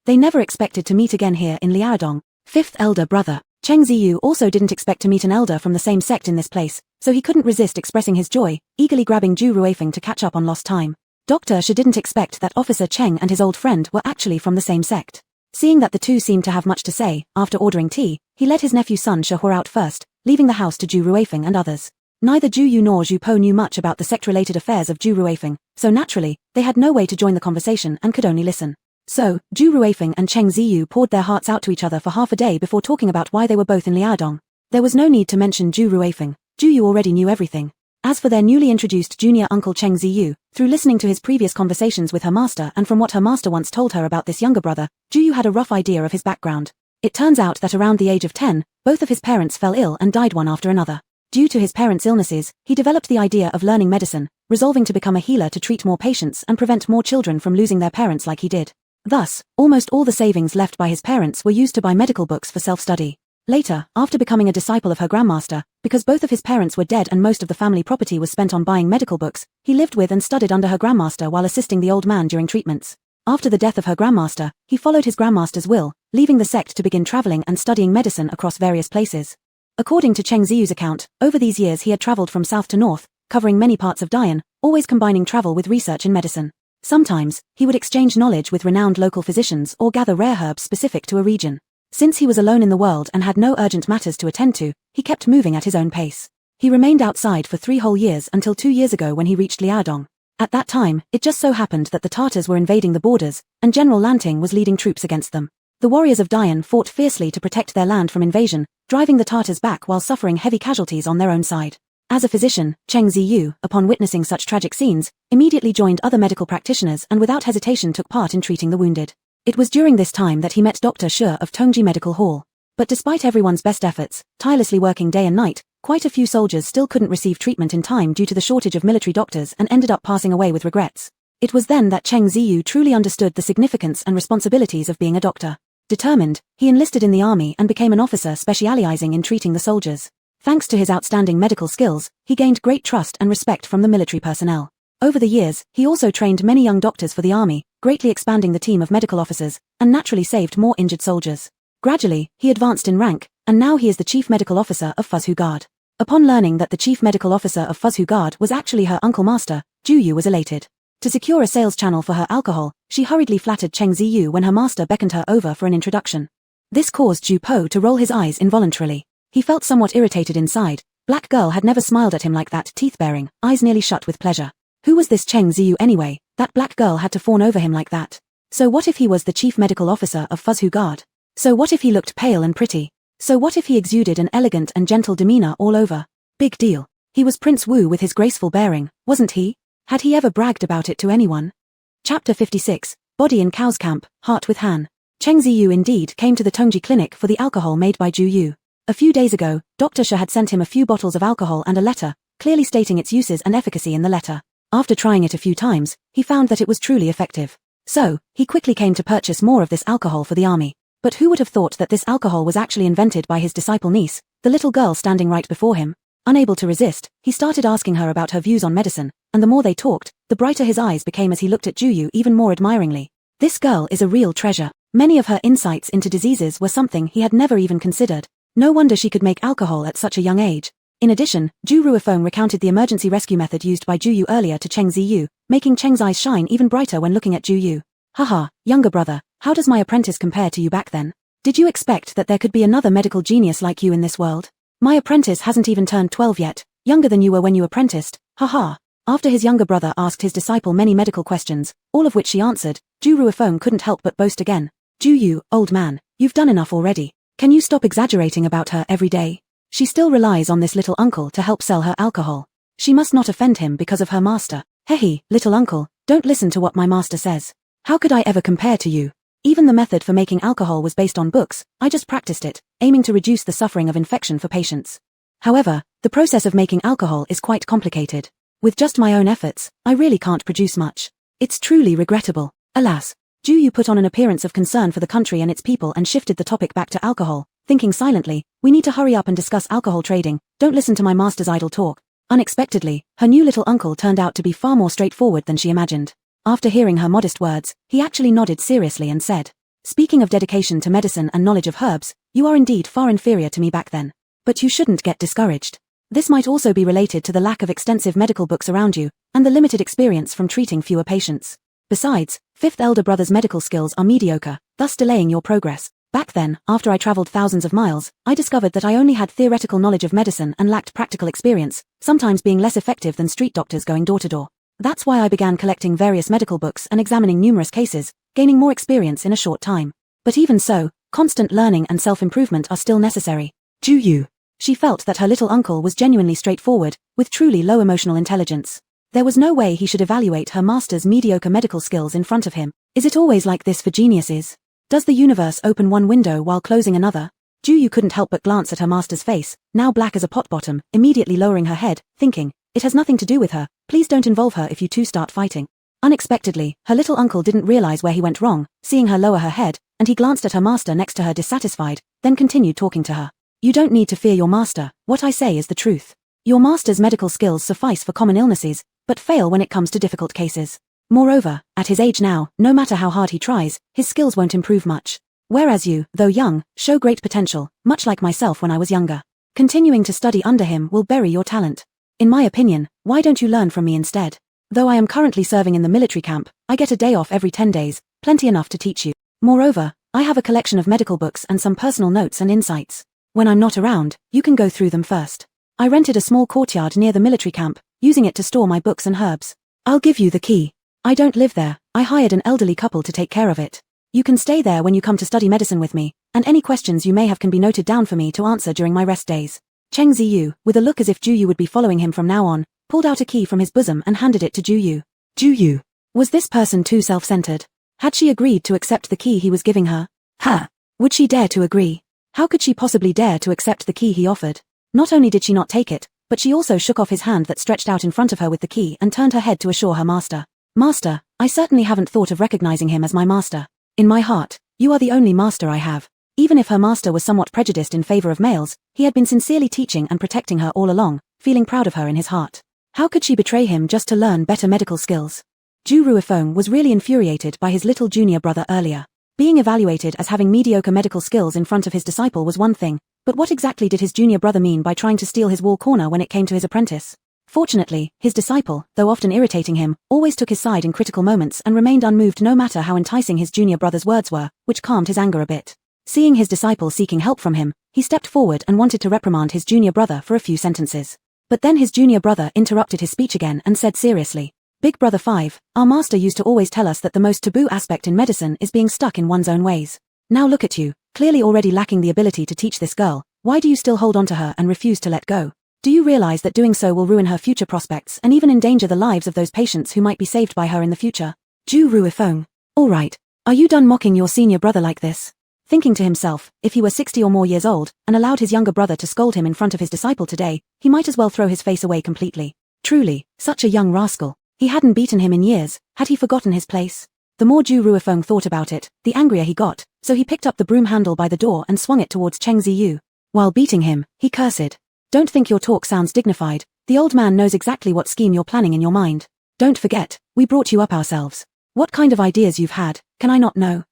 They never expected to meet again here in Liaodong. Fifth elder brother, Cheng Ziyu also didn't expect to meet an elder from the same sect in this place, so he couldn't resist expressing his joy, eagerly grabbing Ju Ruifeng to catch up on lost time. Dr. Shi didn't expect that Officer Cheng and his old friend were actually from the same sect. Seeing that the two seemed to have much to say, after ordering tea, he let his nephew Sun Shihua out first, leaving the house to Ju Ruifeng and others. Neither Ju Yu nor Zhu Po knew much about the sect-related affairs of Ju Ruifeng, so naturally, they had no way to join the conversation and could only listen. So, Ju Ruifeng and Cheng Ziyu poured their hearts out to each other for half a day before talking about why they were both in Liaodong. There was no need to mention Ju Ruifeng. Ju Yu already knew everything. As for their newly introduced junior uncle Cheng Ziyu, through listening to his previous conversations with her master and from what her master once told her about this younger brother, Ju Yu had a rough idea of his background. It turns out that around the age of 10, both of his parents fell ill and died one after another. Due to his parents' illnesses, he developed the idea of learning medicine, resolving to become a healer to treat more patients and prevent more children from losing their parents like he did. Thus, almost all the savings left by his parents were used to buy medical books for self-study. Later, after becoming a disciple of her grandmaster, because both of his parents were dead and most of the family property was spent on buying medical books, he lived with and studied under her grandmaster while assisting the old man during treatments. After the death of her grandmaster, he followed his grandmaster's will, leaving the sect to begin traveling and studying medicine across various places. According to Cheng Ziyu's account, over these years he had traveled from south to north, covering many parts of Dian, always combining travel with research in medicine. Sometimes, he would exchange knowledge with renowned local physicians or gather rare herbs specific to a region. Since he was alone in the world and had no urgent matters to attend to, he kept moving at his own pace. He remained outside for 3 whole years until 2 years ago when he reached Liaodong. At that time, it just so happened that the Tartars were invading the borders, and General Lanting was leading troops against them. The warriors of Dian fought fiercely to protect their land from invasion, driving the Tartars back while suffering heavy casualties on their own side. As a physician, Cheng Ziyu, upon witnessing such tragic scenes, immediately joined other medical practitioners and without hesitation took part in treating the wounded. It was during this time that he met Dr. Shi of Tongji Medical Hall. But despite everyone's best efforts, tirelessly working day and night, quite a few soldiers still couldn't receive treatment in time due to the shortage of military doctors and ended up passing away with regrets. It was then that Cheng Ziyu truly understood the significance and responsibilities of being a doctor. Determined, he enlisted in the army and became an officer specializing in treating the soldiers. Thanks to his outstanding medical skills, he gained great trust and respect from the military personnel. Over the years, he also trained many young doctors for the army, greatly expanding the team of medical officers, and naturally saved more injured soldiers. Gradually, he advanced in rank, and now he is the chief medical officer of Fuzhu Guard. Upon learning that the chief medical officer of Fuzhu Guard was actually her uncle master, Ju Yu was elated. To secure a sales channel for her alcohol, she hurriedly flattered Cheng Ziyu when her master beckoned her over for an introduction. This caused Ju Po to roll his eyes involuntarily. He felt somewhat irritated inside. Black girl had never smiled at him like that, teeth-baring, eyes nearly shut with pleasure. Who was this Cheng Ziyu anyway, that black girl had to fawn over him like that? So what if he was the chief medical officer of Fuzhu Guard? So what if he looked pale and pretty? So what if he exuded an elegant and gentle demeanor all over? Big deal. He was Prince Wu with his graceful bearing, wasn't he? Had he ever bragged about it to anyone? Chapter 56, Body in Cow's Camp, Heart with Han. Cheng Ziyu indeed came to the Tongji clinic for the alcohol made by Ju Yu. A few days ago, Dr. Shi had sent him a few bottles of alcohol and a letter, clearly stating its uses and efficacy in the letter. After trying it a few times, he found that it was truly effective. So, he quickly came to purchase more of this alcohol for the army. But who would have thought that this alcohol was actually invented by his disciple niece, the little girl standing right before him? Unable to resist, he started asking her about her views on medicine, and the more they talked, the brighter his eyes became as he looked at Ju Yu even more admiringly. This girl is a real treasure. Many of her insights into diseases were something he had never even considered. No wonder she could make alcohol at such a young age. In addition, Ju Ruifeng recounted the emergency rescue method used by Ju Yu earlier to Cheng Ziyu, making Cheng's eyes shine even brighter when looking at Ju Yu. Haha, younger brother, how does my apprentice compare to you back then? Did you expect that there could be another medical genius like you in this world? My apprentice hasn't even turned 12 yet, younger than you were when you apprenticed, haha. After his younger brother asked his disciple many medical questions, all of which she answered, Ju Ruifeng couldn't help but boast again. Ju, old man, you've done enough already. Can you stop exaggerating about her every day? She still relies on this little uncle to help sell her alcohol. She must not offend him because of her master. Hehe, little uncle, don't listen to what my master says. How could I ever compare to you? Even the method for making alcohol was based on books, I just practiced it, aiming to reduce the suffering of infection for patients. However, the process of making alcohol is quite complicated. With just my own efforts, I really can't produce much. It's truly regrettable. Alas. Ju put on an appearance of concern for the country and its people and shifted the topic back to alcohol, thinking silently, we need to hurry up and discuss alcohol trading, don't listen to my master's idle talk. Unexpectedly, her new little uncle turned out to be far more straightforward than she imagined. After hearing her modest words, he actually nodded seriously and said, speaking of dedication to medicine and knowledge of herbs, you are indeed far inferior to me back then. But you shouldn't get discouraged. This might also be related to the lack of extensive medical books around you, and the limited experience from treating fewer patients. Besides, fifth elder brother's medical skills are mediocre, thus delaying your progress. Back then, after I traveled thousands of miles, I discovered that I only had theoretical knowledge of medicine and lacked practical experience, sometimes being less effective than street doctors going door to door. That's why I began collecting various medical books and examining numerous cases, gaining more experience in a short time. But even so, constant learning and self-improvement are still necessary. Ju. She felt that her little uncle was genuinely straightforward, with truly low emotional intelligence. There was no way he should evaluate her master's mediocre medical skills in front of him. Is it always like this for geniuses? Does the universe open one window while closing another? Ju couldn't help but glance at her master's face, now black as a pot bottom, immediately lowering her head, thinking, it has nothing to do with her, please don't involve her if you two start fighting. Unexpectedly, her little uncle didn't realize where he went wrong, seeing her lower her head, and he glanced at her master next to her dissatisfied, then continued talking to her. You don't need to fear your master, what I say is the truth. Your master's medical skills suffice for common illnesses, but fail when it comes to difficult cases. Moreover, at his age now, no matter how hard he tries, his skills won't improve much. Whereas you, though young, show great potential, much like myself when I was younger. Continuing to study under him will bury your talent. In my opinion, why don't you learn from me instead? Though I am currently serving in the military camp, I get a day off every 10 days, plenty enough to teach you. Moreover, I have a collection of medical books and some personal notes and insights. When I'm not around, you can go through them first. I rented a small courtyard near the military camp, using it to store my books and herbs. I'll give you the key. I don't live there, I hired an elderly couple to take care of it. You can stay there when you come to study medicine with me, and any questions you may have can be noted down for me to answer during my rest days. Cheng Ziyu, with a look as if Ju would be following him from now on, pulled out a key from his bosom and handed it to Ju. Ju. Was this person too self-centered? Had she agreed to accept the key he was giving her? Would she dare to agree? How could she possibly dare to accept the key he offered? Not only did she not take it, but she also shook off his hand that stretched out in front of her with the key and turned her head to assure her master. Master, I certainly haven't thought of recognizing him as my master. In my heart, you are the only master I have. Even if her master was somewhat prejudiced in favor of males, he had been sincerely teaching and protecting her all along, feeling proud of her in his heart. How could she betray him just to learn better medical skills? Ju Ruifeng was really infuriated by his little junior brother earlier. Being evaluated as having mediocre medical skills in front of his disciple was one thing, but what exactly did his junior brother mean by trying to steal his wall corner when it came to his apprentice? Fortunately, his disciple, though often irritating him, always took his side in critical moments and remained unmoved no matter how enticing his junior brother's words were, which calmed his anger a bit. Seeing his disciple seeking help from him, he stepped forward and wanted to reprimand his junior brother for a few sentences. But then his junior brother interrupted his speech again and said seriously, Big Brother 5, our master used to always tell us that the most taboo aspect in medicine is being stuck in one's own ways. Now look at you, clearly already lacking the ability to teach this girl, why do you still hold on to her and refuse to let go? Do you realize that doing so will ruin her future prospects and even endanger the lives of those patients who might be saved by her in the future? Ju Ruifeng. Alright, are you done mocking your senior brother like this? Thinking to himself, if he were 60 or more years old, and allowed his younger brother to scold him in front of his disciple today, he might as well throw his face away completely. Truly, such a young rascal. He hadn't beaten him in years, had he forgotten his place? The more Ju Ruifeng thought about it, the angrier he got, so he picked up the broom handle by the door and swung it towards Cheng Ziyu. While beating him, he cursed. Don't think your talk sounds dignified, the old man knows exactly what scheme you're planning in your mind. Don't forget, we brought you up ourselves. What kind of ideas you've had, can I not know?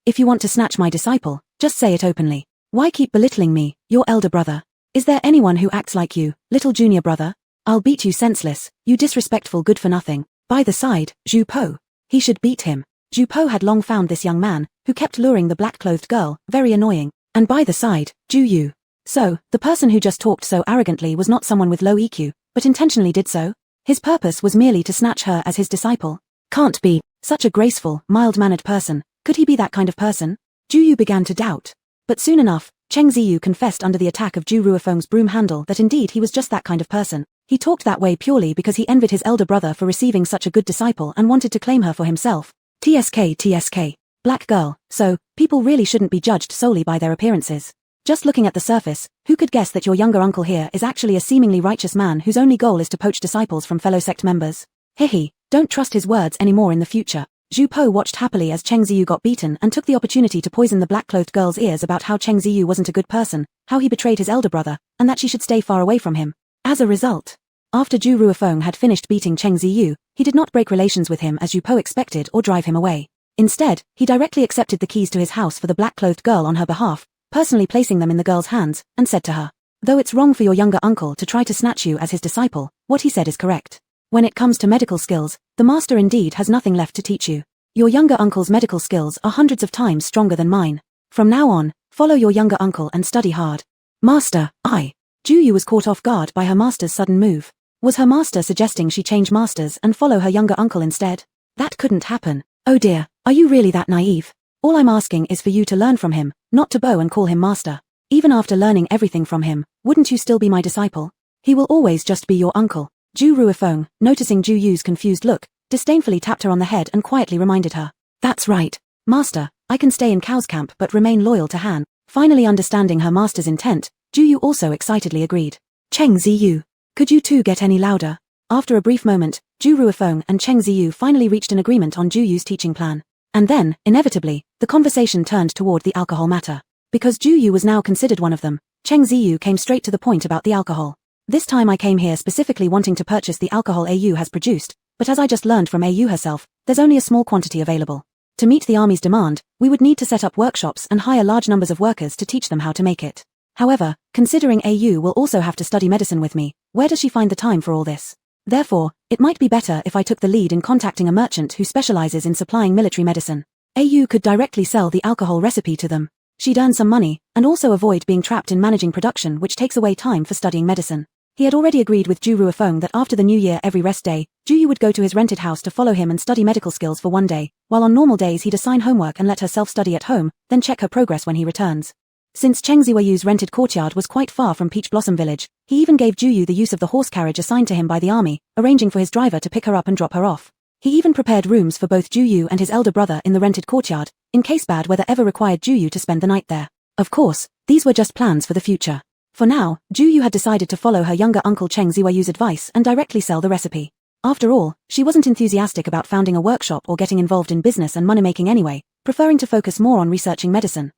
If you want to snatch my disciple, just say it openly. Why keep belittling me, your elder brother? Is there anyone who acts like you, little junior brother? I'll beat you senseless, you disrespectful good-for-nothing. By the side, Zhu Po. He should beat him. Zhu Po had long found this young man, who kept luring the black-clothed girl, very annoying. And by the side, Zhu Yu. So, the person who just talked so arrogantly was not someone with low EQ, but intentionally did so? His purpose was merely to snatch her as his disciple? Can't be. Such a graceful, mild-mannered person. Could he be that kind of person? Ju Yu began to doubt. But soon enough, Cheng Ziyu confessed under the attack of Ju Ruofeng's broom handle that indeed he was just that kind of person. He talked that way purely because he envied his elder brother for receiving such a good disciple and wanted to claim her for himself. TSK. Black girl, so, people really shouldn't be judged solely by their appearances. Just looking at the surface, who could guess that your younger uncle here is actually a seemingly righteous man whose only goal is to poach disciples from fellow sect members? Hehe, don't trust his words anymore in the future. Zhu Po watched happily as Cheng Ziyu got beaten and took the opportunity to poison the black-clothed girl's ears about how Cheng Ziyu wasn't a good person, how he betrayed his elder brother, and that she should stay far away from him. As a result, after Zhu Ruofeng had finished beating Cheng Ziyu, he did not break relations with him as Zhu Po expected or drive him away. Instead, he directly accepted the keys to his house for the black-clothed girl on her behalf, personally placing them in the girl's hands, and said to her, "Though it's wrong for your younger uncle to try to snatch you as his disciple, what he said is correct. When it comes to medical skills, the master indeed has nothing left to teach you. Your younger uncle's medical skills are hundreds of times stronger than mine. From now on, follow your younger uncle and study hard." Master, Ju Yu was caught off guard by her master's sudden move. Was her master suggesting she change masters and follow her younger uncle instead? That couldn't happen. Oh dear, are you really that naive? All I'm asking is for you to learn from him, not to bow and call him master. Even after learning everything from him, wouldn't you still be my disciple? He will always just be your uncle. Zhu Ruofeng, noticing Ju Yu's confused look, disdainfully tapped her on the head and quietly reminded her. That's right. Master, I can stay in Cow's camp but remain loyal to Han. Finally understanding her master's intent, Ju Yu also excitedly agreed. Cheng Ziyu, could you two get any louder? After a brief moment, Zhu Ruofeng and Cheng Ziyu finally reached an agreement on Ju Yu's teaching plan. And then, inevitably, the conversation turned toward the alcohol matter. Because Ju Yu was now considered one of them, Cheng Ziyu came straight to the point about the alcohol. This time I came here specifically wanting to purchase the alcohol AU has produced, but as I just learned from AU herself, there's only a small quantity available. To meet the army's demand, we would need to set up workshops and hire large numbers of workers to teach them how to make it. However, considering AU will also have to study medicine with me, where does she find the time for all this? Therefore, it might be better if I took the lead in contacting a merchant who specializes in supplying military medicine. AU could directly sell the alcohol recipe to them. She'd earn some money, and also avoid being trapped in managing production, which takes away time for studying medicine. He had already agreed with Zhu Ruofeng that after the new year every rest day, Ju Yu would go to his rented house to follow him and study medical skills for one day, while on normal days he'd assign homework and let her self-study at home, then check her progress when he returns. Since Cheng Ziwayu's rented courtyard was quite far from Peach Blossom Village, he even gave Ju Yu the use of the horse carriage assigned to him by the army, arranging for his driver to pick her up and drop her off. He even prepared rooms for both Ju Yu and his elder brother in the rented courtyard, in case bad weather ever required Ju Yu to spend the night there. Of course, these were just plans for the future. For now, Ju Yu had decided to follow her younger uncle Cheng Ziwayu's advice and directly sell the recipe. After all, she wasn't enthusiastic about founding a workshop or getting involved in business and money-making anyway, preferring to focus more on researching medicine.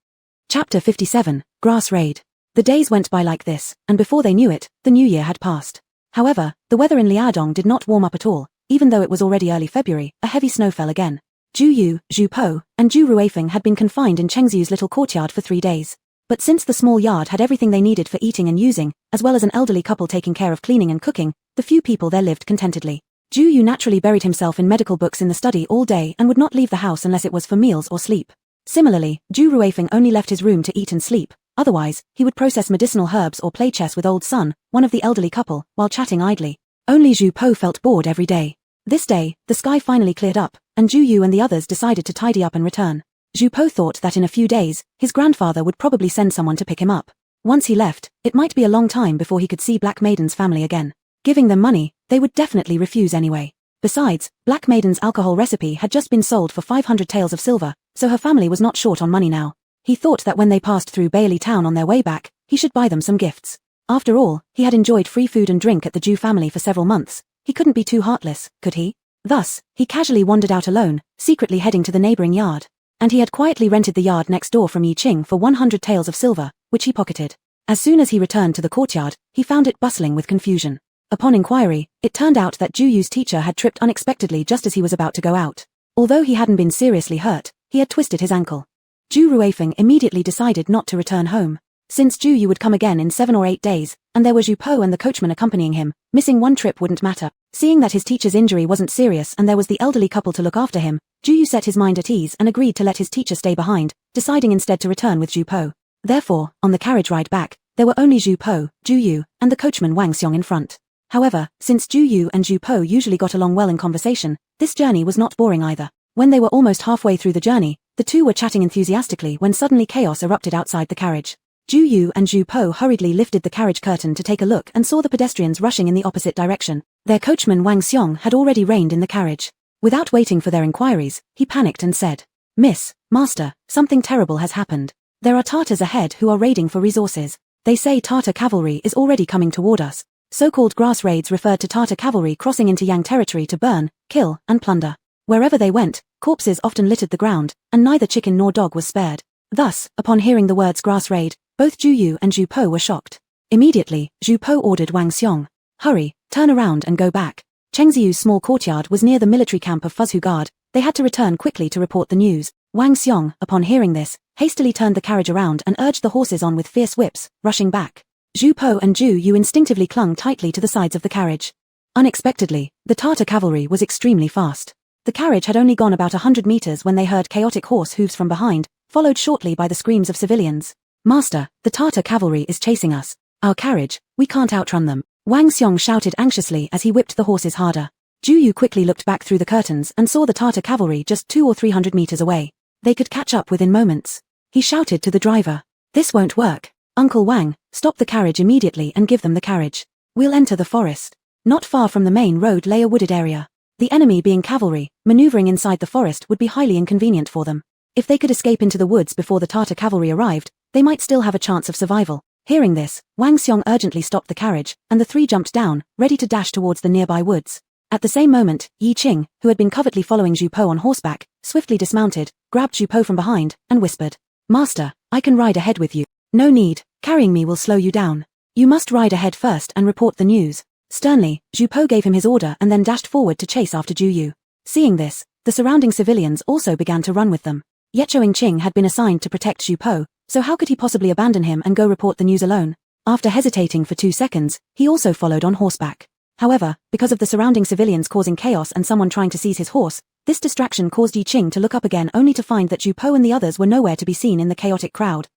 Chapter 57, Grass Raid. The days went by like this, and before they knew it, the new year had passed. However, the weather in Liaodong did not warm up at all, even though it was already early February, a heavy snow fell again. Ju Yu, Zhu Po, and Zhu Ruofeng had been confined in Cheng Ziu's little courtyard for 3 days. But since the small yard had everything they needed for eating and using, as well as an elderly couple taking care of cleaning and cooking, the few people there lived contentedly. Ju Yu naturally buried himself in medical books in the study all day and would not leave the house unless it was for meals or sleep. Similarly, Zhu Ruofeng only left his room to eat and sleep, otherwise, he would process medicinal herbs or play chess with old Sun, one of the elderly couple, while chatting idly. Only Zhu Po felt bored every day. This day, the sky finally cleared up, and Ju Yu and the others decided to tidy up and return. Zhu Po thought that in a few days, his grandfather would probably send someone to pick him up. Once he left, it might be a long time before he could see Black Maiden's family again. Giving them money, they would definitely refuse anyway. Besides, Black Maiden's alcohol recipe had just been sold for 500 taels of silver, so her family was not short on money now. He thought that when they passed through Bailey Town on their way back, he should buy them some gifts. After all, he had enjoyed free food and drink at the Ju family for several months. He couldn't be too heartless, could he? Thus, he casually wandered out alone, secretly heading to the neighboring yard. And he had quietly rented the yard next door from Yi Qing for 100 taels of silver, which he pocketed. As soon as he returned to the courtyard, he found it bustling with confusion. Upon inquiry, it turned out that Ju Yu's teacher had tripped unexpectedly just as he was about to go out. Although he hadn't been seriously hurt, he had twisted his ankle. Zhu Ruofeng immediately decided not to return home. Since Ju Yu would come again in 7 or 8 days, and there were Zhu Po and the coachman accompanying him, missing one trip wouldn't matter. Seeing that his teacher's injury wasn't serious and there was the elderly couple to look after him, Ju Yu set his mind at ease and agreed to let his teacher stay behind, deciding instead to return with Zhu Po. Therefore, on the carriage ride back, there were only Zhu Po, Ju Yu, and the coachman Wang Xiong in front. However, since Ju Yu and Zhu Po usually got along well in conversation, this journey was not boring either. When they were almost halfway through the journey, The two were chatting enthusiastically when suddenly chaos erupted outside the carriage. Ju Yu and Zhu Po hurriedly lifted the carriage curtain to take a look and saw the pedestrians rushing in the opposite direction. Their coachman Wang Xiong had already reined in the carriage. Without waiting for their inquiries, he panicked and said, "Miss, Master, something terrible has happened. There are Tartars ahead who are raiding for resources. They say Tartar cavalry is already coming toward us." So-called grass raids referred to Tartar cavalry crossing into Yang territory to burn, kill, and plunder. Wherever they went, corpses often littered the ground, and neither chicken nor dog was spared. Thus, upon hearing the words grass raid, both Ju Yu and Zhu Po were shocked. Immediately, Zhu Po ordered Wang Xiong, "Hurry, turn around and go back." Chengxiu's small courtyard was near the military camp of Fuzhu Guard. They had to return quickly to report the news. Wang Xiong, upon hearing this, hastily turned the carriage around and urged the horses on with fierce whips, rushing back. Zhu Po and Zhu Yu instinctively clung tightly to the sides of the carriage. Unexpectedly, the Tartar cavalry was extremely fast. The carriage had only gone about 100 meters when they heard chaotic horse hooves from behind, followed shortly by the screams of civilians. "Master, the Tartar cavalry is chasing us. Our carriage, we can't outrun them," Wang Xiong shouted anxiously as he whipped the horses harder. Zhu Yu quickly looked back through the curtains and saw the Tartar cavalry just 200 or 300 meters away. They could catch up within moments. He shouted to the driver, "This won't work. Uncle Wang, stop the carriage immediately and give them the carriage. We'll enter the forest." Not far from the main road lay a wooded area. The enemy being cavalry, maneuvering inside the forest would be highly inconvenient for them. If they could escape into the woods before the Tartar cavalry arrived, they might still have a chance of survival. Hearing this, Wang Xiong urgently stopped the carriage, and the three jumped down, ready to dash towards the nearby woods. At the same moment, Yi Qing, who had been covertly following Zhu Po on horseback, swiftly dismounted, grabbed Zhu Po from behind, and whispered, "Master, I can ride ahead with you. No need, carrying me will slow you down. You must ride ahead first and report the news." Sternly, Zhu Po gave him his order and then dashed forward to chase after Zhu Yu. Seeing this, the surrounding civilians also began to run with them. Yet Zhou Qing had been assigned to protect Zhu Po, so how could he possibly abandon him and go report the news alone? After hesitating for 2 seconds, he also followed on horseback. However, because of the surrounding civilians causing chaos and someone trying to seize his horse, this distraction caused Yi Qing to look up again only to find that Zhu Po and the others were nowhere to be seen in the chaotic crowd.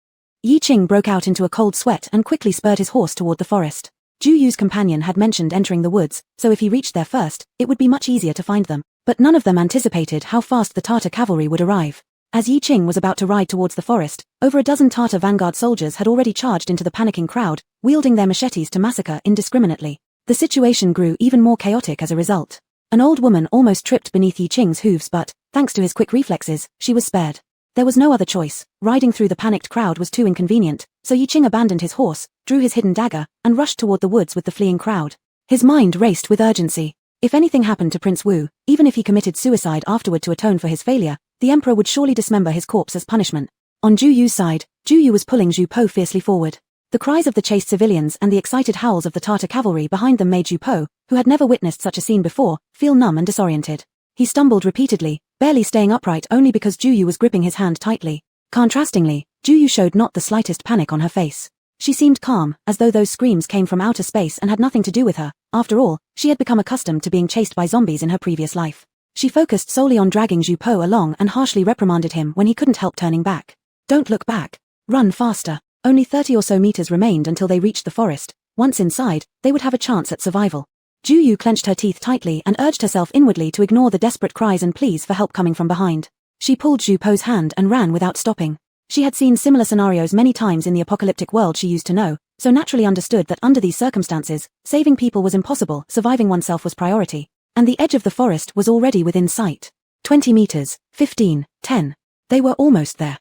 Yi Qing broke out into a cold sweat and quickly spurred his horse toward the forest. Zhu Yu's companion had mentioned entering the woods, so if he reached there first, it would be much easier to find them. But none of them anticipated how fast the Tartar cavalry would arrive. As Yi Qing was about to ride towards the forest, over a dozen Tartar vanguard soldiers had already charged into the panicking crowd, wielding their machetes to massacre indiscriminately. The situation grew even more chaotic as a result. An old woman almost tripped beneath Yi Qing's hooves but, thanks to his quick reflexes, she was spared. There was no other choice. Riding through the panicked crowd was too inconvenient, so Yi Qing abandoned his horse, drew his hidden dagger, and rushed toward the woods with the fleeing crowd. His mind raced with urgency. If anything happened to Prince Wu, even if he committed suicide afterward to atone for his failure, the emperor would surely dismember his corpse as punishment. On Zhu Yu's side, Zhu Yu was pulling Zhu Po fiercely forward. The cries of the chased civilians and the excited howls of the Tartar cavalry behind them made Zhu Po, who had never witnessed such a scene before, feel numb and disoriented. He stumbled repeatedly, barely staying upright only because Zhu Yu was gripping his hand tightly. Contrastingly, Zhu Yu showed not the slightest panic on her face. She seemed calm, as though those screams came from outer space and had nothing to do with her. After all, she had become accustomed to being chased by zombies in her previous life. She focused solely on dragging Zhu Po along and harshly reprimanded him when he couldn't help turning back. "Don't look back. Run faster." Only 30 or so meters remained until they reached the forest. Once inside, they would have a chance at survival. Zhu Yu clenched her teeth tightly and urged herself inwardly to ignore the desperate cries and pleas for help coming from behind. She pulled Zhu Po's hand and ran without stopping. She had seen similar scenarios many times in the apocalyptic world she used to know, so naturally understood that under these circumstances, saving people was impossible, surviving oneself was priority. And the edge of the forest was already within sight. 20 meters, 15, 10. They were almost there.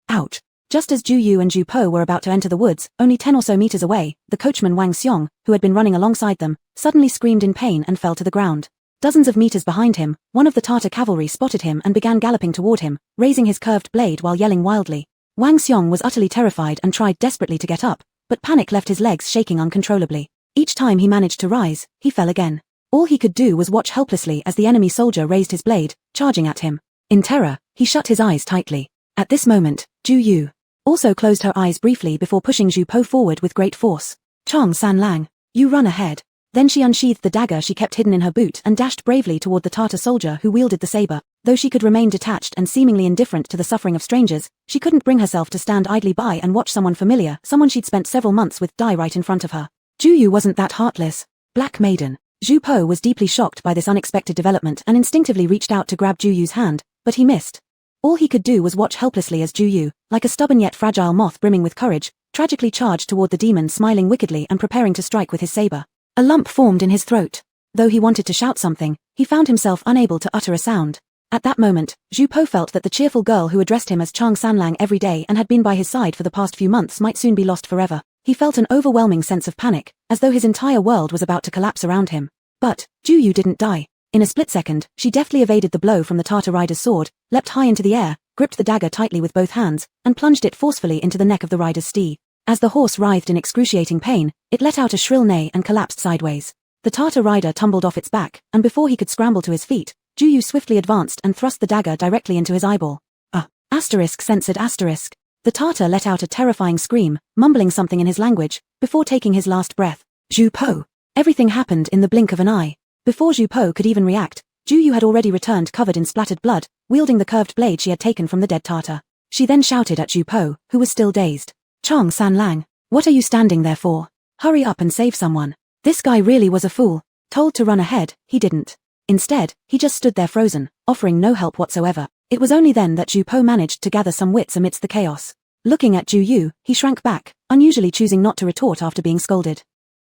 Ouch. Just as Zhu Yu and Zhu Po were about to enter the woods, only 10 or so meters away, the coachman Wang Xiong, who had been running alongside them, suddenly screamed in pain and fell to the ground. Dozens of meters behind him, one of the Tartar cavalry spotted him and began galloping toward him, raising his curved blade while yelling wildly. Wang Xiong was utterly terrified and tried desperately to get up, but panic left his legs shaking uncontrollably. Each time he managed to rise, he fell again. All he could do was watch helplessly as the enemy soldier raised his blade, charging at him. In terror, he shut his eyes tightly. At this moment, Zhu Yu also closed her eyes briefly before pushing Zhu Po forward with great force. "Chong San Lang, you run ahead." Then she unsheathed the dagger she kept hidden in her boot and dashed bravely toward the Tartar soldier who wielded the saber. Though she could remain detached and seemingly indifferent to the suffering of strangers, she couldn't bring herself to stand idly by and watch someone familiar, someone she'd spent several months with, die right in front of her. Zhu Yu wasn't that heartless. Black Maiden. Zhu Po was deeply shocked by this unexpected development and instinctively reached out to grab Zhu Yu's hand, but he missed. All he could do was watch helplessly as Ju Yu, like a stubborn yet fragile moth brimming with courage, tragically charged toward the demon, smiling wickedly and preparing to strike with his saber. A lump formed in his throat. Though he wanted to shout something, he found himself unable to utter a sound. At that moment, Zhu Po felt that the cheerful girl who addressed him as Chang Sanlang every day and had been by his side for the past few months might soon be lost forever. He felt an overwhelming sense of panic, as though his entire world was about to collapse around him. But Ju Yu didn't die. In a split second, she deftly evaded the blow from the Tartar rider's sword, leapt high into the air, gripped the dagger tightly with both hands, and plunged it forcefully into the neck of the rider's steed. As the horse writhed in excruciating pain, it let out a shrill neigh and collapsed sideways. The Tartar rider tumbled off its back, and before he could scramble to his feet, Ju Yu swiftly advanced and thrust the dagger directly into his eyeball. Censored asterisk. The Tartar let out a terrifying scream, mumbling something in his language, before taking his last breath. Zhu Po. Everything happened in the blink of an eye. Before Zhu Po could even react, Ju Yu had already returned covered in splattered blood, wielding the curved blade she had taken from the dead Tartar. She then shouted at Zhu Po, who was still dazed. Chang Sanlang, what are you standing there for? Hurry up and save someone. This guy really was a fool. Told to run ahead, he didn't. Instead, he just stood there frozen, offering no help whatsoever. It was only then that Zhu Po managed to gather some wits amidst the chaos. Looking at Ju Yu, he shrank back, unusually choosing not to retort after being scolded.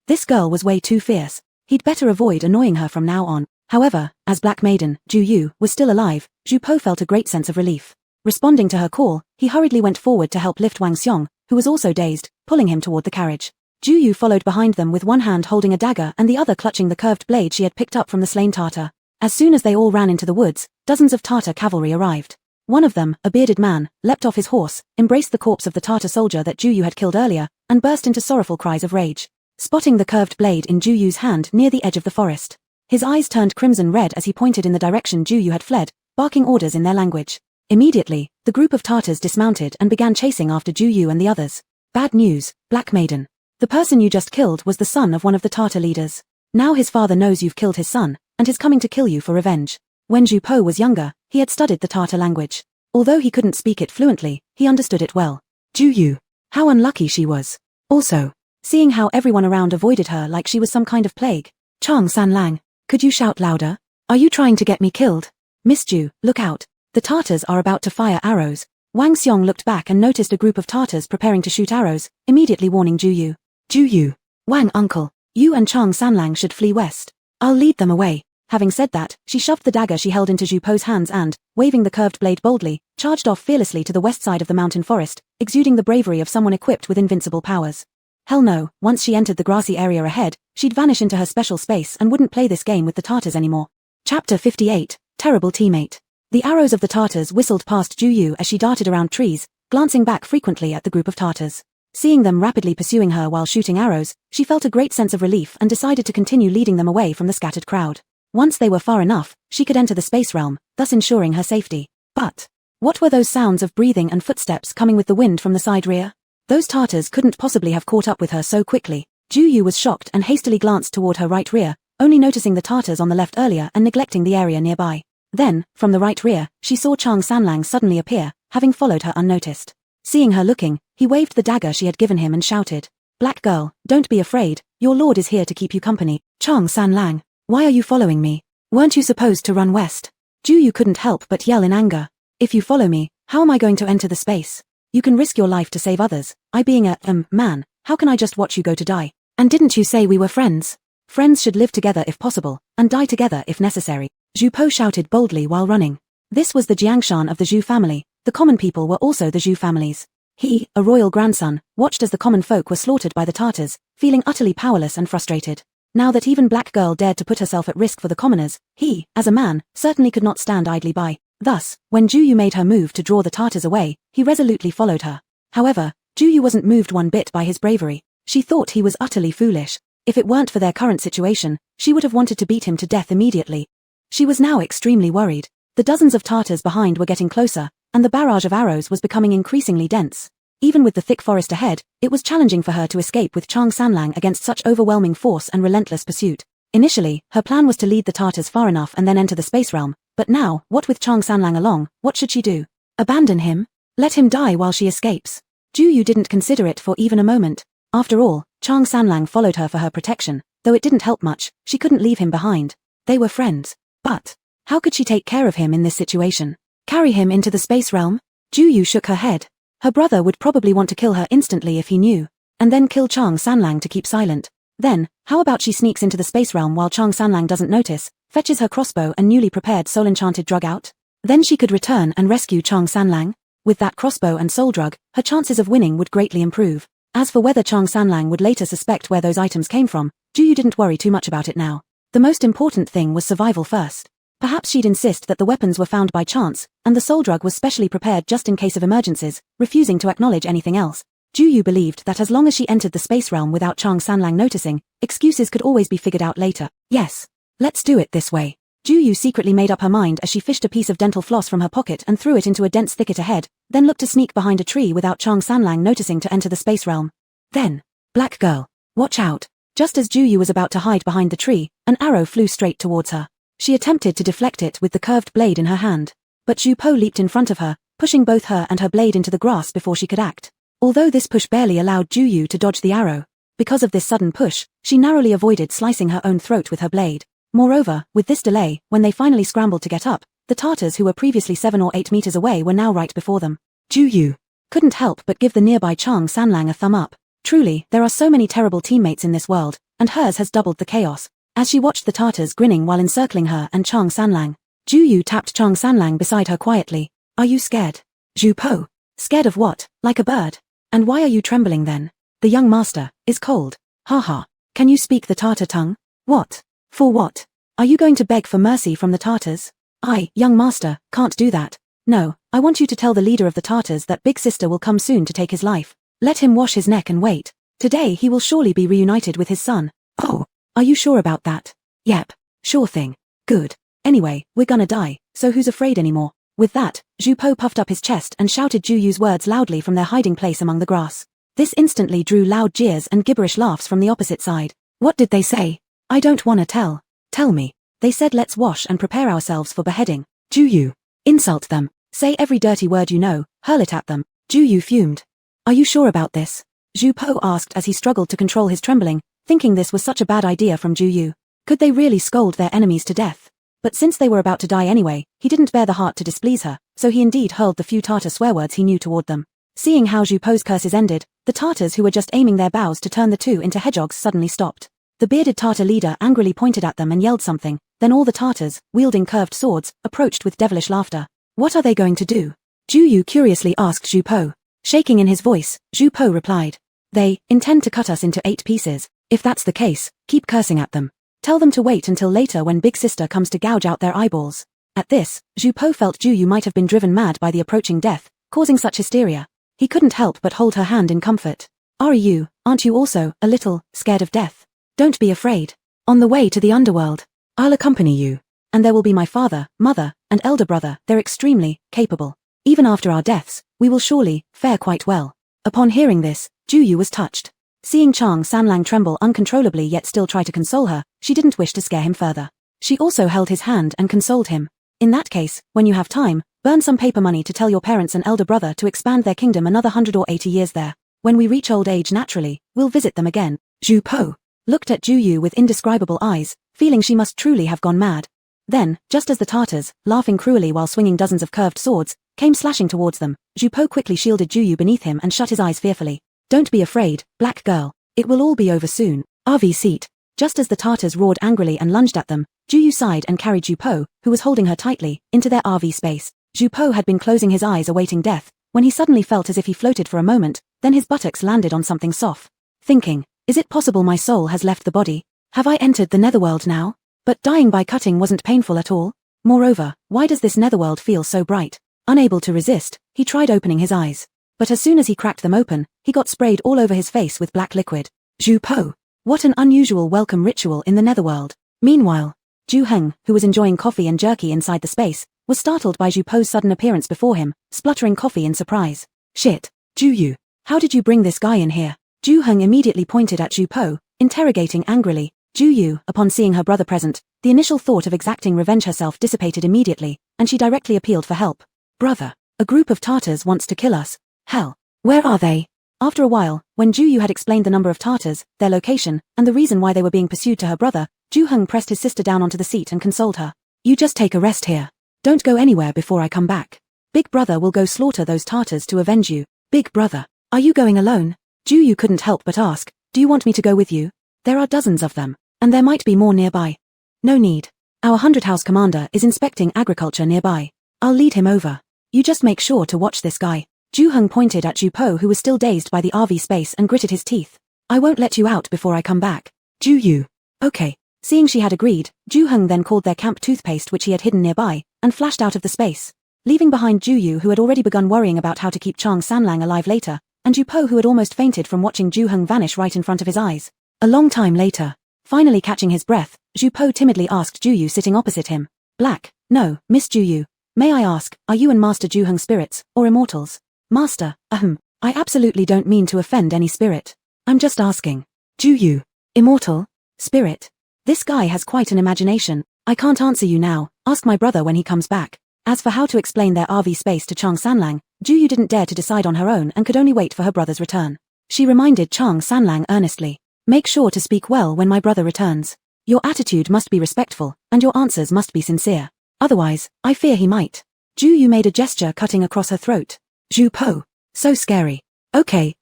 This girl was way too fierce. He'd better avoid annoying her from now on. However, as Black Maiden, Ju Yu, was still alive, Zhu Po felt a great sense of relief. Responding to her call, he hurriedly went forward to help lift Wang Xiong, who was also dazed, pulling him toward the carriage. Ju Yu followed behind them with one hand holding a dagger and the other clutching the curved blade she had picked up from the slain Tartar. As soon as they all ran into the woods, dozens of Tartar cavalry arrived. One of them, a bearded man, leapt off his horse, embraced the corpse of the Tartar soldier that Ju Yu had killed earlier, and burst into sorrowful cries of rage. Spotting the curved blade in Ju Yu's hand near the edge of the forest, his eyes turned crimson red as he pointed in the direction Ju Yu had fled, barking orders in their language. Immediately, the group of Tartars dismounted and began chasing after Ju Yu and the others. Bad news, Black Maiden. The person you just killed was the son of one of the Tartar leaders. Now his father knows you've killed his son, and is coming to kill you for revenge. When Zhu Po was younger, he had studied the Tartar language. Although he couldn't speak it fluently, he understood it well. Ju Yu. How unlucky she was. Also, seeing how everyone around avoided her like she was some kind of plague. Chang Sanlang, could you shout louder? Are you trying to get me killed? Miss Ju, look out. The Tartars are about to fire arrows. Wang Xiong looked back and noticed a group of Tartars preparing to shoot arrows, immediately warning Ju Yu. Ju Yu. Wang uncle, you and Chang Sanlang should flee west. I'll lead them away. Having said that, she shoved the dagger she held into Zhu Po's hands and, waving the curved blade boldly, charged off fearlessly to the west side of the mountain forest, exuding the bravery of someone equipped with invincible powers. Hell no, once she entered the grassy area ahead, she'd vanish into her special space and wouldn't play this game with the Tartars anymore. Chapter 58, Terrible Teammate. The arrows of the Tartars whistled past Ju Yu as she darted around trees, glancing back frequently at the group of Tartars. Seeing them rapidly pursuing her while shooting arrows, she felt a great sense of relief and decided to continue leading them away from the scattered crowd. Once they were far enough, she could enter the space realm, thus ensuring her safety. But what were those sounds of breathing and footsteps coming with the wind from the side rear? Those Tartars couldn't possibly have caught up with her so quickly. Ju Yu was shocked and hastily glanced toward her right rear, only noticing the Tartars on the left earlier and neglecting the area nearby. Then, from the right rear, she saw Chang Sanlang suddenly appear, having followed her unnoticed. Seeing her looking, he waved the dagger she had given him and shouted, "Black girl, don't be afraid, your lord is here to keep you company." Chang Sanlang, why are you following me? Weren't you supposed to run west? Ju Yu couldn't help but yell in anger. If you follow me, how am I going to enter the space? You can risk your life to save others. I being a, man, how can I just watch you go to die? And didn't you say we were friends? Friends should live together if possible, and die together if necessary. Zhu Po shouted boldly while running. This was the Jiangshan of the Zhu family. The common people were also the Zhu families. He, a royal grandson, watched as the common folk were slaughtered by the Tartars, feeling utterly powerless and frustrated. Now that even Black Girl dared to put herself at risk for the commoners, he, as a man, certainly could not stand idly by. Thus, when Ju Yu made her move to draw the Tartars away, he resolutely followed her. However, Ju Yu wasn't moved one bit by his bravery. She thought he was utterly foolish. If it weren't for their current situation, she would have wanted to beat him to death immediately. She was now extremely worried. The dozens of Tartars behind were getting closer, and the barrage of arrows was becoming increasingly dense. Even with the thick forest ahead, it was challenging for her to escape with Chang Sanlang against such overwhelming force and relentless pursuit. Initially, her plan was to lead the Tartars far enough and then enter the space realm, but now, what with Chang Sanlang along, what should she do? Abandon him? Let him die while she escapes? Ju Yu didn't consider it for even a moment. After all, Chang Sanlang followed her for her protection, though it didn't help much, she couldn't leave him behind. They were friends. But how could she take care of him in this situation? Carry him into the space realm? Ju Yu shook her head. Her brother would probably want to kill her instantly if he knew. And then kill Chang Sanlang to keep silent. Then, how about she sneaks into the space realm while Chang Sanlang doesn't notice, fetches her crossbow and newly prepared soul-enchanted drug out? Then she could return and rescue Chang Sanlang. With that crossbow and soul drug, her chances of winning would greatly improve. As for whether Chang Sanlang would later suspect where those items came from, Ju Yu didn't worry too much about it now. The most important thing was survival first. Perhaps she'd insist that the weapons were found by chance, and the soul drug was specially prepared just in case of emergencies, refusing to acknowledge anything else. Ju Yu believed that as long as she entered the space realm without Chang Sanlang noticing, excuses could always be figured out later. Yes. Let's do it this way. Ju Yu secretly made up her mind as she fished a piece of dental floss from her pocket and threw it into a dense thicket ahead, then looked to sneak behind a tree without Chang Sanlang noticing to enter the space realm. Then, black girl, watch out. Just as Ju Yu was about to hide behind the tree, an arrow flew straight towards her. She attempted to deflect it with the curved blade in her hand. But Zhu Po leaped in front of her, pushing both her and her blade into the grass before she could act. Although this push barely allowed Ju Yu to dodge the arrow, because of this sudden push, she narrowly avoided slicing her own throat with her blade. Moreover, with this delay, when they finally scrambled to get up, the Tartars who were previously 7 or 8 meters away were now right before them. Ju Yu couldn't help but give the nearby Chang Sanlang a thumb up. Truly, there are so many terrible teammates in this world, and hers has doubled the chaos. As she watched the Tartars grinning while encircling her and Chang Sanlang, Ju Yu tapped Chang Sanlang beside her quietly. Are you scared? Zhu Po. Scared of what? Like a bird? And why are you trembling then? The young master is cold. Ha. Can you speak the Tartar tongue? What? For what? Are you going to beg for mercy from the Tartars? I, young master, can't do that. No, I want you to tell the leader of the Tartars that big sister will come soon to take his life. Let him wash his neck and wait. Today he will surely be reunited with his son. Oh, are you sure about that? Yep, sure thing. Good. Anyway, we're gonna die, so who's afraid anymore? With that, Zhu Po puffed up his chest and shouted Ju Yu's words loudly from their hiding place among the grass. This instantly drew loud jeers and gibberish laughs from the opposite side. What did they say? I don't wanna tell. Tell me. They said let's wash and prepare ourselves for beheading. Ju Yu. Insult them. Say every dirty word you know, hurl it at them. Ju Yu fumed. Are you sure about this? Zhu Po asked as he struggled to control his trembling, thinking this was such a bad idea from Ju Yu. Could they really scold their enemies to death? But since they were about to die anyway, he didn't bear the heart to displease her, so he indeed hurled the few Tartar swear words he knew toward them. Seeing how Zhu Po's curses ended, the Tartars who were just aiming their bows to turn the two into hedgehogs suddenly stopped. The bearded Tartar leader angrily pointed at them and yelled something, then all the Tartars, wielding curved swords, approached with devilish laughter. What are they going to do? Ju Yu curiously asked Zhu Po. Shaking in his voice, Zhu Po replied. They intend to cut us into 8 pieces. If that's the case, keep cursing at them. Tell them to wait until later when Big Sister comes to gouge out their eyeballs. At this, Zhu Po felt Ju Yu might have been driven mad by the approaching death, causing such hysteria. He couldn't help but hold her hand in comfort. Aren't you also a little scared of death? Don't be afraid. On the way to the underworld, I'll accompany you. And there will be my father, mother, and elder brother. They're extremely capable. Even after our deaths, we will surely fare quite well. Upon hearing this, Ju Yu was touched. Seeing Chang Sanlang tremble uncontrollably yet still try to console her, she didn't wish to scare him further. She also held his hand and consoled him. In that case, when you have time, burn some paper money to tell your parents and elder brother to expand their kingdom another 100 or 80 years there. When we reach old age naturally, we'll visit them again. Zhu Po looked at Ju Yu with indescribable eyes, feeling she must truly have gone mad. Then, just as the Tartars, laughing cruelly while swinging dozens of curved swords, came slashing towards them, Zhu Po quickly shielded Ju Yu beneath him and shut his eyes fearfully. Don't be afraid, black girl. It will all be over soon. RV seat. Just as the Tartars roared angrily and lunged at them, Ju Yu sighed and carried Zhu Po, who was holding her tightly, into their RV space. Zhu Po had been closing his eyes awaiting death, when he suddenly felt as if he floated for a moment, then his buttocks landed on something soft. Thinking, is it possible my soul has left the body? Have I entered the netherworld now? But dying by cutting wasn't painful at all. Moreover, why does this netherworld feel so bright? Unable to resist, he tried opening his eyes. But as soon as he cracked them open, he got sprayed all over his face with black liquid. Zhu Po. What an unusual welcome ritual in the netherworld. Meanwhile, Ju Heng, who was enjoying coffee and jerky inside the space, was startled by Zhu Po's sudden appearance before him, spluttering coffee in surprise. Shit, Ju Yu, how did you bring this guy in here? Ju Heng immediately pointed at Zhu Po, interrogating angrily. Ju Yu, upon seeing her brother present, the initial thought of exacting revenge herself dissipated immediately, and she directly appealed for help. Brother, a group of Tartars wants to kill us. Hell, where are they? After a while, when Ju Yu had explained the number of Tartars, their location, and the reason why they were being pursued to her brother, Ju Heng pressed his sister down onto the seat and consoled her. You just take a rest here. Don't go anywhere before I come back. Big brother will go slaughter those Tartars to avenge you. Big brother, are you going alone? Ju Yu couldn't help but ask, do you want me to go with you? There are dozens of them, and there might be more nearby. No need. Our 100 house commander is inspecting agriculture nearby. I'll lead him over. You just make sure to watch this guy. Ju Heng pointed at Ju Po, who was still dazed by the RV space, and gritted his teeth. I won't let you out before I come back. Ju Yu. Okay. Seeing she had agreed, Ju Heng then called their camp toothpaste, which he had hidden nearby, and flashed out of the space, leaving behind Ju Yu, who had already begun worrying about how to keep Chang Sanlang alive later, and Ju Po, who had almost fainted from watching Ju Heng vanish right in front of his eyes. A long time later, finally catching his breath, Ju Po timidly asked Ju Yu sitting opposite him. Black, no, Miss Ju Yu. May I ask, are you and Master Ju Heng spirits, or immortals? Master, I absolutely don't mean to offend any spirit. I'm just asking. Ju Yu. Immortal? Spirit? This guy has quite an imagination. I can't answer you now, ask my brother when he comes back. As for how to explain their RV space to Chang Sanlang, Ju Yu didn't dare to decide on her own and could only wait for her brother's return. She reminded Chang Sanlang earnestly, make sure to speak well when my brother returns. Your attitude must be respectful, and your answers must be sincere. Otherwise, I fear he might. Ju Yu made a gesture cutting across her throat. Ju Po. So scary. Okay.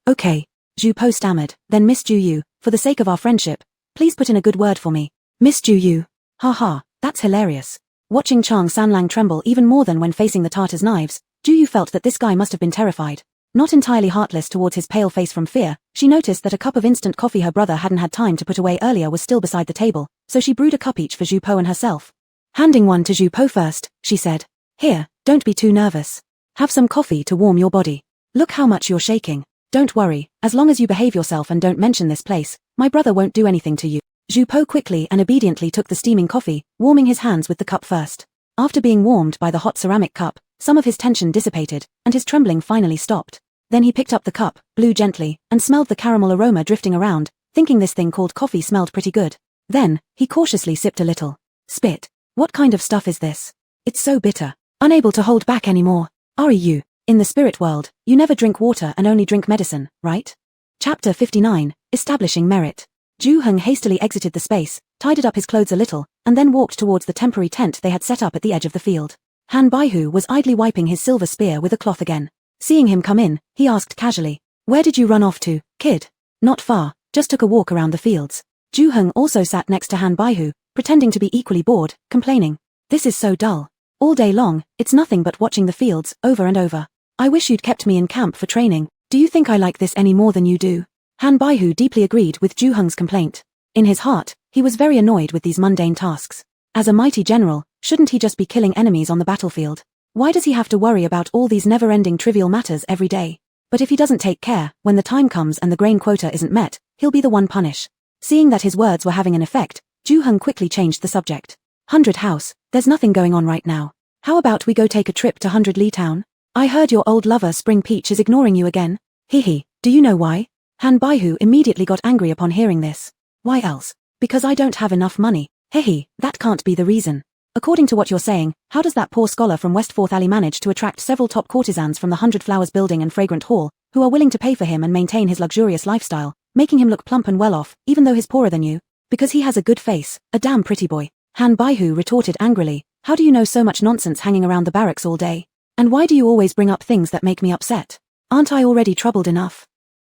Ju Po stammered, then Miss Ju Yu, for the sake of our friendship, please put in a good word for me. Miss Ju Yu. Ha, that's hilarious. Watching Chang Sanlang tremble even more than when facing the Tartars' knives, Ju Yu felt that this guy must have been terrified. Not entirely heartless towards his pale face from fear, she noticed that a cup of instant coffee her brother hadn't had time to put away earlier was still beside the table, so she brewed a cup each for Ju Po and herself. Handing one to Ju Po first, she said, here, don't be too nervous. Have some coffee to warm your body. Look how much you're shaking. Don't worry, as long as you behave yourself and don't mention this place, my brother won't do anything to you. Ju Po quickly and obediently took the steaming coffee, warming his hands with the cup first. After being warmed by the hot ceramic cup, some of his tension dissipated, and his trembling finally stopped. Then he picked up the cup, blew gently, and smelled the caramel aroma drifting around, thinking this thing called coffee smelled pretty good. Then, he cautiously sipped a little. Spit. What kind of stuff is this? It's so bitter. Unable to hold back anymore. You. In the spirit world, you never drink water and only drink medicine, right? Chapter 59, Establishing Merit. Ju Heng hastily exited the space, tidied up his clothes a little, and then walked towards the temporary tent they had set up at the edge of the field. Han Baihu was idly wiping his silver spear with a cloth again. Seeing him come in, he asked casually, where did you run off to, kid? Not far, just took a walk around the fields. Ju Heng also sat next to Han Baihu, pretending to be equally bored, complaining, this is so dull. All day long, it's nothing but watching the fields, over and over. I wish you'd kept me in camp for training. Do you think I like this any more than you do? Han Baihu deeply agreed with Ju Heng's complaint. In his heart, he was very annoyed with these mundane tasks. As a mighty general, shouldn't he just be killing enemies on the battlefield? Why does he have to worry about all these never-ending trivial matters every day? But if he doesn't take care, when the time comes and the grain quota isn't met, he'll be the one punished. Seeing that his words were having an effect, Ju Heng quickly changed the subject. 100 House, there's nothing going on right now. How about we go take a trip to 100 Li Town? I heard your old lover Spring Peach is ignoring you again. Hehe, do you know why? Han Baihu immediately got angry upon hearing this. Why else? Because I don't have enough money. Hehe, that can't be the reason. According to what you're saying, how does that poor scholar from West Fourth Alley manage to attract several top courtesans from the 100 Flowers building and Fragrant Hall, who are willing to pay for him and maintain his luxurious lifestyle, making him look plump and well off, even though he's poorer than you? Because he has a good face, a damn pretty boy. Han Baihu retorted angrily, how do you know so much nonsense hanging around the barracks all day? And why do you always bring up things that make me upset? Aren't I already troubled enough?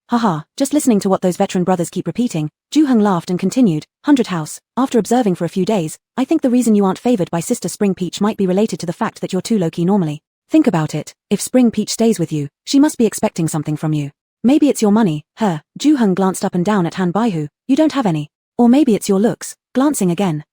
Haha, just listening to what those veteran brothers keep repeating, Ju Heng laughed and continued, 100 House, after observing for a few days, I think the reason you aren't favored by Sister Spring Peach might be related to the fact that you're too low-key normally. Think about it, if Spring Peach stays with you, she must be expecting something from you. Maybe it's your money, Ju Heng glanced up and down at Han Baihu, you don't have any. Or maybe it's your looks, glancing again.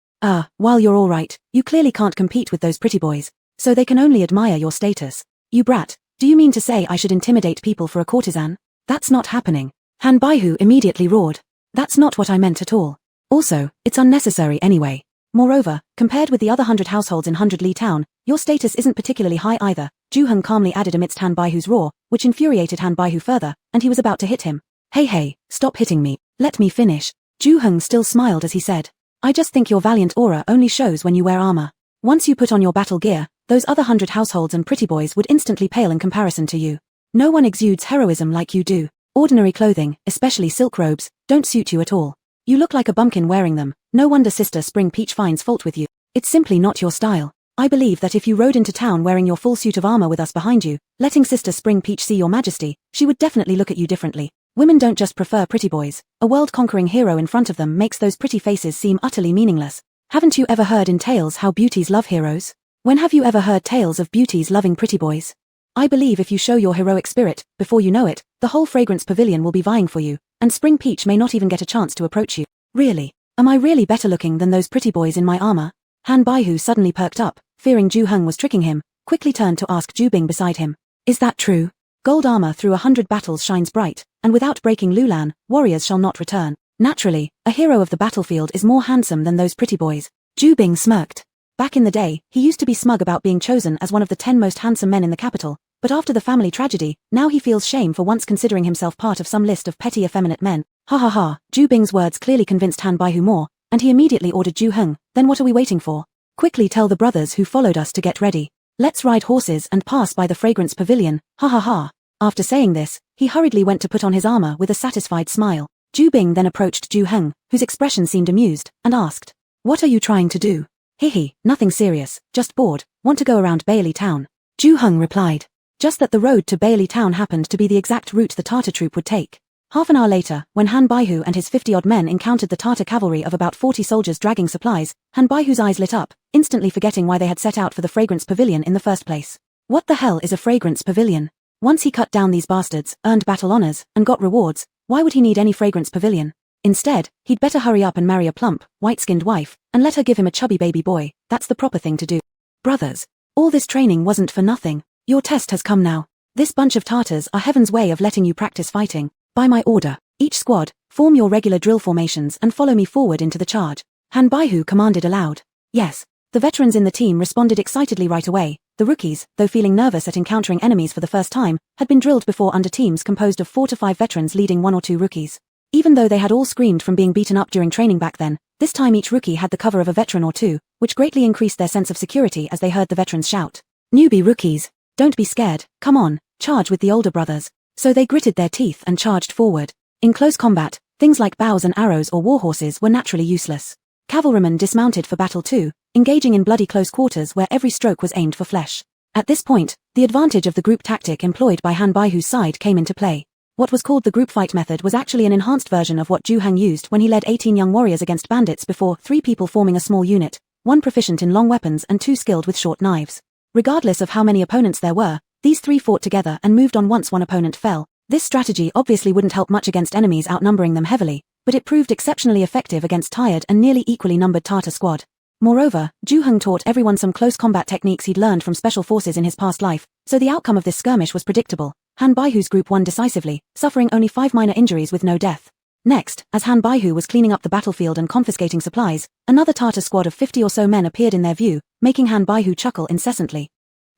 While you're alright, you clearly can't compete with those pretty boys, so they can only admire your status. You brat, do you mean to say I should intimidate people for a courtesan? That's not happening. Han Baihu immediately roared. That's not what I meant at all. Also, it's unnecessary anyway. Moreover, compared with the other 100 households in 100 Li Town, your status isn't particularly high either, Ju Heng calmly added amidst Han Baihu's roar, which infuriated Han Baihu further, and he was about to hit him. Hey, stop hitting me, let me finish. Ju Heng still smiled as he said, I just think your valiant aura only shows when you wear armor. Once you put on your battle gear, those other 100 households and pretty boys would instantly pale in comparison to you. No one exudes heroism like you do. Ordinary clothing, especially silk robes, don't suit you at all. You look like a bumpkin wearing them, no wonder Sister Spring Peach finds fault with you. It's simply not your style. I believe that if you rode into town wearing your full suit of armor with us behind you, letting Sister Spring Peach see your majesty, she would definitely look at you differently. Women don't just prefer pretty boys. A world-conquering hero in front of them makes those pretty faces seem utterly meaningless. Haven't you ever heard in tales how beauties love heroes? When have you ever heard tales of beauties loving pretty boys? I believe if you show your heroic spirit, before you know it, the whole fragrance pavilion will be vying for you, and Spring Peach may not even get a chance to approach you. Really? Am I really better looking than those pretty boys in my armor? Han Baihu suddenly perked up, fearing Zhu Heng was tricking him, quickly turned to ask Zhu Bing beside him. Is that true? Gold armor through 100 battles shines bright, and without breaking Lulan, warriors shall not return. Naturally, a hero of the battlefield is more handsome than those pretty boys. Zhu Bing smirked. Back in the day, he used to be smug about being chosen as one of the 10 most handsome men in the capital, but after the family tragedy, now he feels shame for once considering himself part of some list of petty effeminate men. Ha ha ha, Zhu Bing's words clearly convinced Han Baihu more, and he immediately ordered Zhu Heng, then what are we waiting for? Quickly tell the brothers who followed us to get ready. Let's ride horses and pass by the fragrance pavilion, ha ha ha. After saying this, he hurriedly went to put on his armor with a satisfied smile. Zhu Bing then approached Zhu Heng, whose expression seemed amused, and asked, "What are you trying to do?" "Hihi, nothing serious, just bored, want to go around Bailey Town." Zhu Heng replied. Just that the road to Bailey Town happened to be the exact route the Tartar troop would take. Half an hour later, when Han Baihu and his 50-odd men encountered the Tartar cavalry of about 40 soldiers dragging supplies, Han Baihu's eyes lit up, instantly forgetting why they had set out for the fragrance pavilion in the first place. What the hell is a fragrance pavilion? Once he cut down these bastards, earned battle honors, and got rewards, why would he need any fragrance pavilion? Instead, he'd better hurry up and marry a plump, white-skinned wife, and let her give him a chubby baby boy. That's the proper thing to do. Brothers, all this training wasn't for nothing. Your test has come now. This bunch of Tartars are heaven's way of letting you practice fighting. By my order, each squad, form your regular drill formations and follow me forward into the charge. Han Baihu commanded aloud. Yes. The veterans in the team responded excitedly right away. The rookies, though feeling nervous at encountering enemies for the first time, had been drilled before under teams composed of 4 to 5 veterans leading 1 or 2 rookies. Even though they had all screamed from being beaten up during training back then, this time each rookie had the cover of a veteran or two, which greatly increased their sense of security as they heard the veterans shout, "Newbie rookies, don't be scared, come on, charge with the older brothers." So they gritted their teeth and charged forward. In close combat, things like bows and arrows or warhorses were naturally useless. Cavalrymen dismounted for battle too, engaging in bloody close quarters where every stroke was aimed for flesh. At this point, the advantage of the group tactic employed by Han Baihu's side came into play. What was called the group fight method was actually an enhanced version of what Zhu Heng used when he led 18 young warriors against bandits before, 3 people forming a small unit, 1 proficient in long weapons and 2 skilled with short knives. Regardless of how many opponents there were, these 3 fought together and moved on once one opponent fell. This strategy obviously wouldn't help much against enemies outnumbering them heavily, but it proved exceptionally effective against tired and nearly equally numbered Tartar squad. Moreover, Zhu Heng taught everyone some close combat techniques he'd learned from special forces in his past life, so the outcome of this skirmish was predictable. Han Baihu's group won decisively, suffering only 5 minor injuries with no death. Next, as Han Baihu was cleaning up the battlefield and confiscating supplies, another Tartar squad of 50 or so men appeared in their view, making Han Baihu chuckle incessantly.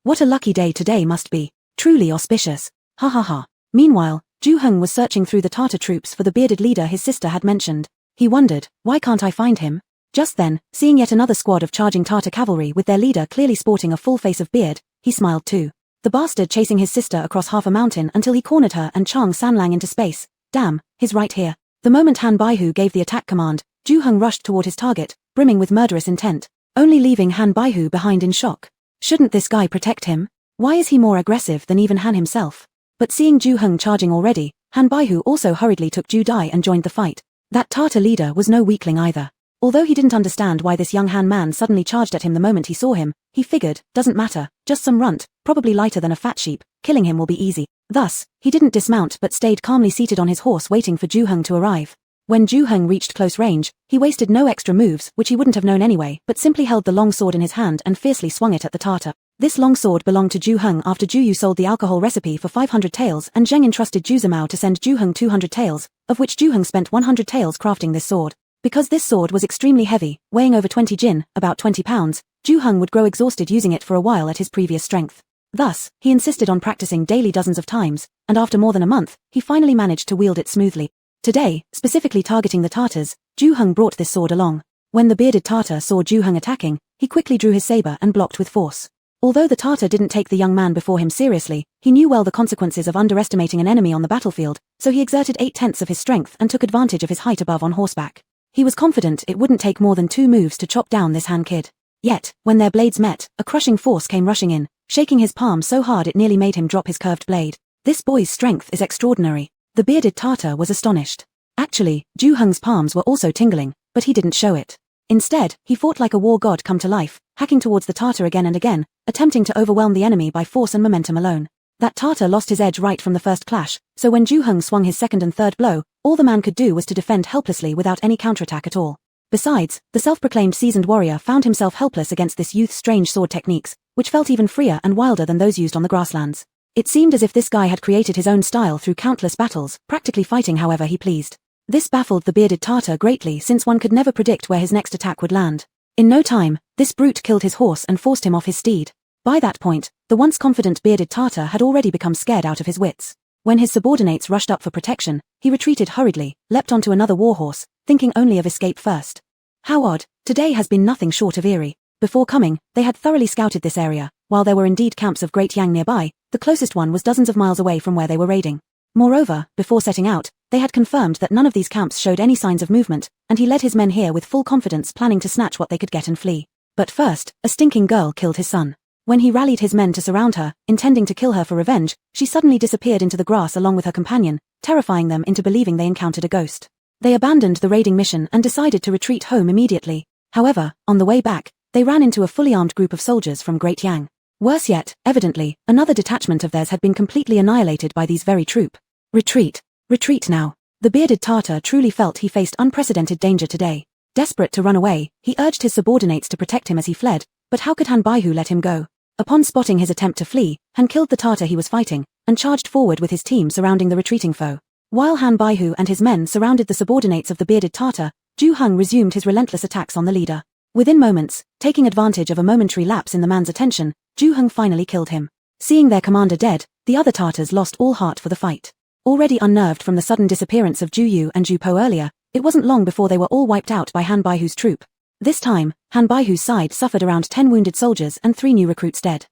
What a lucky day today must be. Truly auspicious. Ha ha ha. Meanwhile, Zhu Heng was searching through the Tartar troops for the bearded leader his sister had mentioned. He wondered, why can't I find him? Just then, seeing yet another squad of charging Tartar cavalry with their leader clearly sporting a full face of beard, he smiled too. The bastard chasing his sister across half a mountain until he cornered her and Chang Sanlang into space. Damn, he's right here. The moment Han Baihu gave the attack command, Zhu Heng rushed toward his target, brimming with murderous intent, only leaving Han Baihu behind in shock. Shouldn't this guy protect him? Why is he more aggressive than even Han himself? But seeing Zhu Heng charging already, Han Baihu also hurriedly took Zhu Dai and joined the fight. That Tartar leader was no weakling either. Although he didn't understand why this young Han man suddenly charged at him the moment he saw him, he figured, doesn't matter, just some runt, probably lighter than a fat sheep, killing him will be easy. Thus, he didn't dismount but stayed calmly seated on his horse waiting for Zhu Heng to arrive. When Zhu Heng reached close range, he wasted no extra moves which he wouldn't have known anyway, but simply held the long sword in his hand and fiercely swung it at the Tartar. This long sword belonged to Zhu Heng after Zhu Yu sold the alcohol recipe for 500 taels and Zheng entrusted Zhu Zimao to send Zhu Heng 200 taels, of which Zhu Heng spent 100 taels crafting this sword. Because this sword was extremely heavy, weighing over 20 jin, about 20 pounds, Zhu Heng would grow exhausted using it for a while at his previous strength. Thus, he insisted on practicing daily dozens of times, and after more than a month, he finally managed to wield it smoothly. Today, specifically targeting the Tartars, Zhu Heng brought this sword along. When the bearded Tartar saw Zhu Heng attacking, he quickly drew his saber and blocked with force. Although the Tartar didn't take the young man before him seriously, he knew well the consequences of underestimating an enemy on the battlefield, so he exerted 8/10 of his strength and took advantage of his height above on horseback. He was confident it wouldn't take more than 2 moves to chop down this Han kid. Yet, when their blades met, a crushing force came rushing in, shaking his palm so hard it nearly made him drop his curved blade. This boy's strength is extraordinary. The bearded Tartar was astonished. Actually, Ju Heng's palms were also tingling, but he didn't show it. Instead, he fought like a war god come to life, hacking towards the Tartar again and again, attempting to overwhelm the enemy by force and momentum alone. That Tartar lost his edge right from the first clash, so when Ju Heng swung his second and third blow, all the man could do was to defend helplessly without any counterattack at all. Besides, the self-proclaimed seasoned warrior found himself helpless against this youth's strange sword techniques, which felt even freer and wilder than those used on the grasslands. It seemed as if this guy had created his own style through countless battles, practically fighting however he pleased. This baffled the bearded Tartar greatly since one could never predict where his next attack would land. In no time, this brute killed his horse and forced him off his steed. By that point, the once confident bearded Tartar had already become scared out of his wits. When his subordinates rushed up for protection, he retreated hurriedly, leapt onto another warhorse, thinking only of escape first. How odd, today has been nothing short of eerie. Before coming, they had thoroughly scouted this area. While there were indeed camps of Great Yang nearby, the closest one was dozens of miles away from where they were raiding. Moreover, before setting out, they had confirmed that none of these camps showed any signs of movement, and he led his men here with full confidence, planning to snatch what they could get and flee. But first, a stinking girl killed his son. When he rallied his men to surround her, intending to kill her for revenge, she suddenly disappeared into the grass along with her companion, terrifying them into believing they encountered a ghost. They abandoned the raiding mission and decided to retreat home immediately. However, on the way back, they ran into a fully armed group of soldiers from Great Yang. Worse yet, evidently, another detachment of theirs had been completely annihilated by these very troop. Retreat. Retreat now. The bearded Tartar truly felt he faced unprecedented danger today. Desperate to run away, he urged his subordinates to protect him as he fled, but how could Han Baihu let him go? Upon spotting his attempt to flee, Han killed the Tartar he was fighting, and charged forward with his team surrounding the retreating foe. While Han Baihu and his men surrounded the subordinates of the bearded Tartar, Ju Heng resumed his relentless attacks on the leader. Within moments, taking advantage of a momentary lapse in the man's attention, Ju Heng finally killed him. Seeing their commander dead, the other Tartars lost all heart for the fight. Already unnerved from the sudden disappearance of Ju Yu and Ju Po earlier, it wasn't long before they were all wiped out by Han Baihu's troop. This time, Han Baihu's side suffered around 10 wounded soldiers and 3 new recruits dead.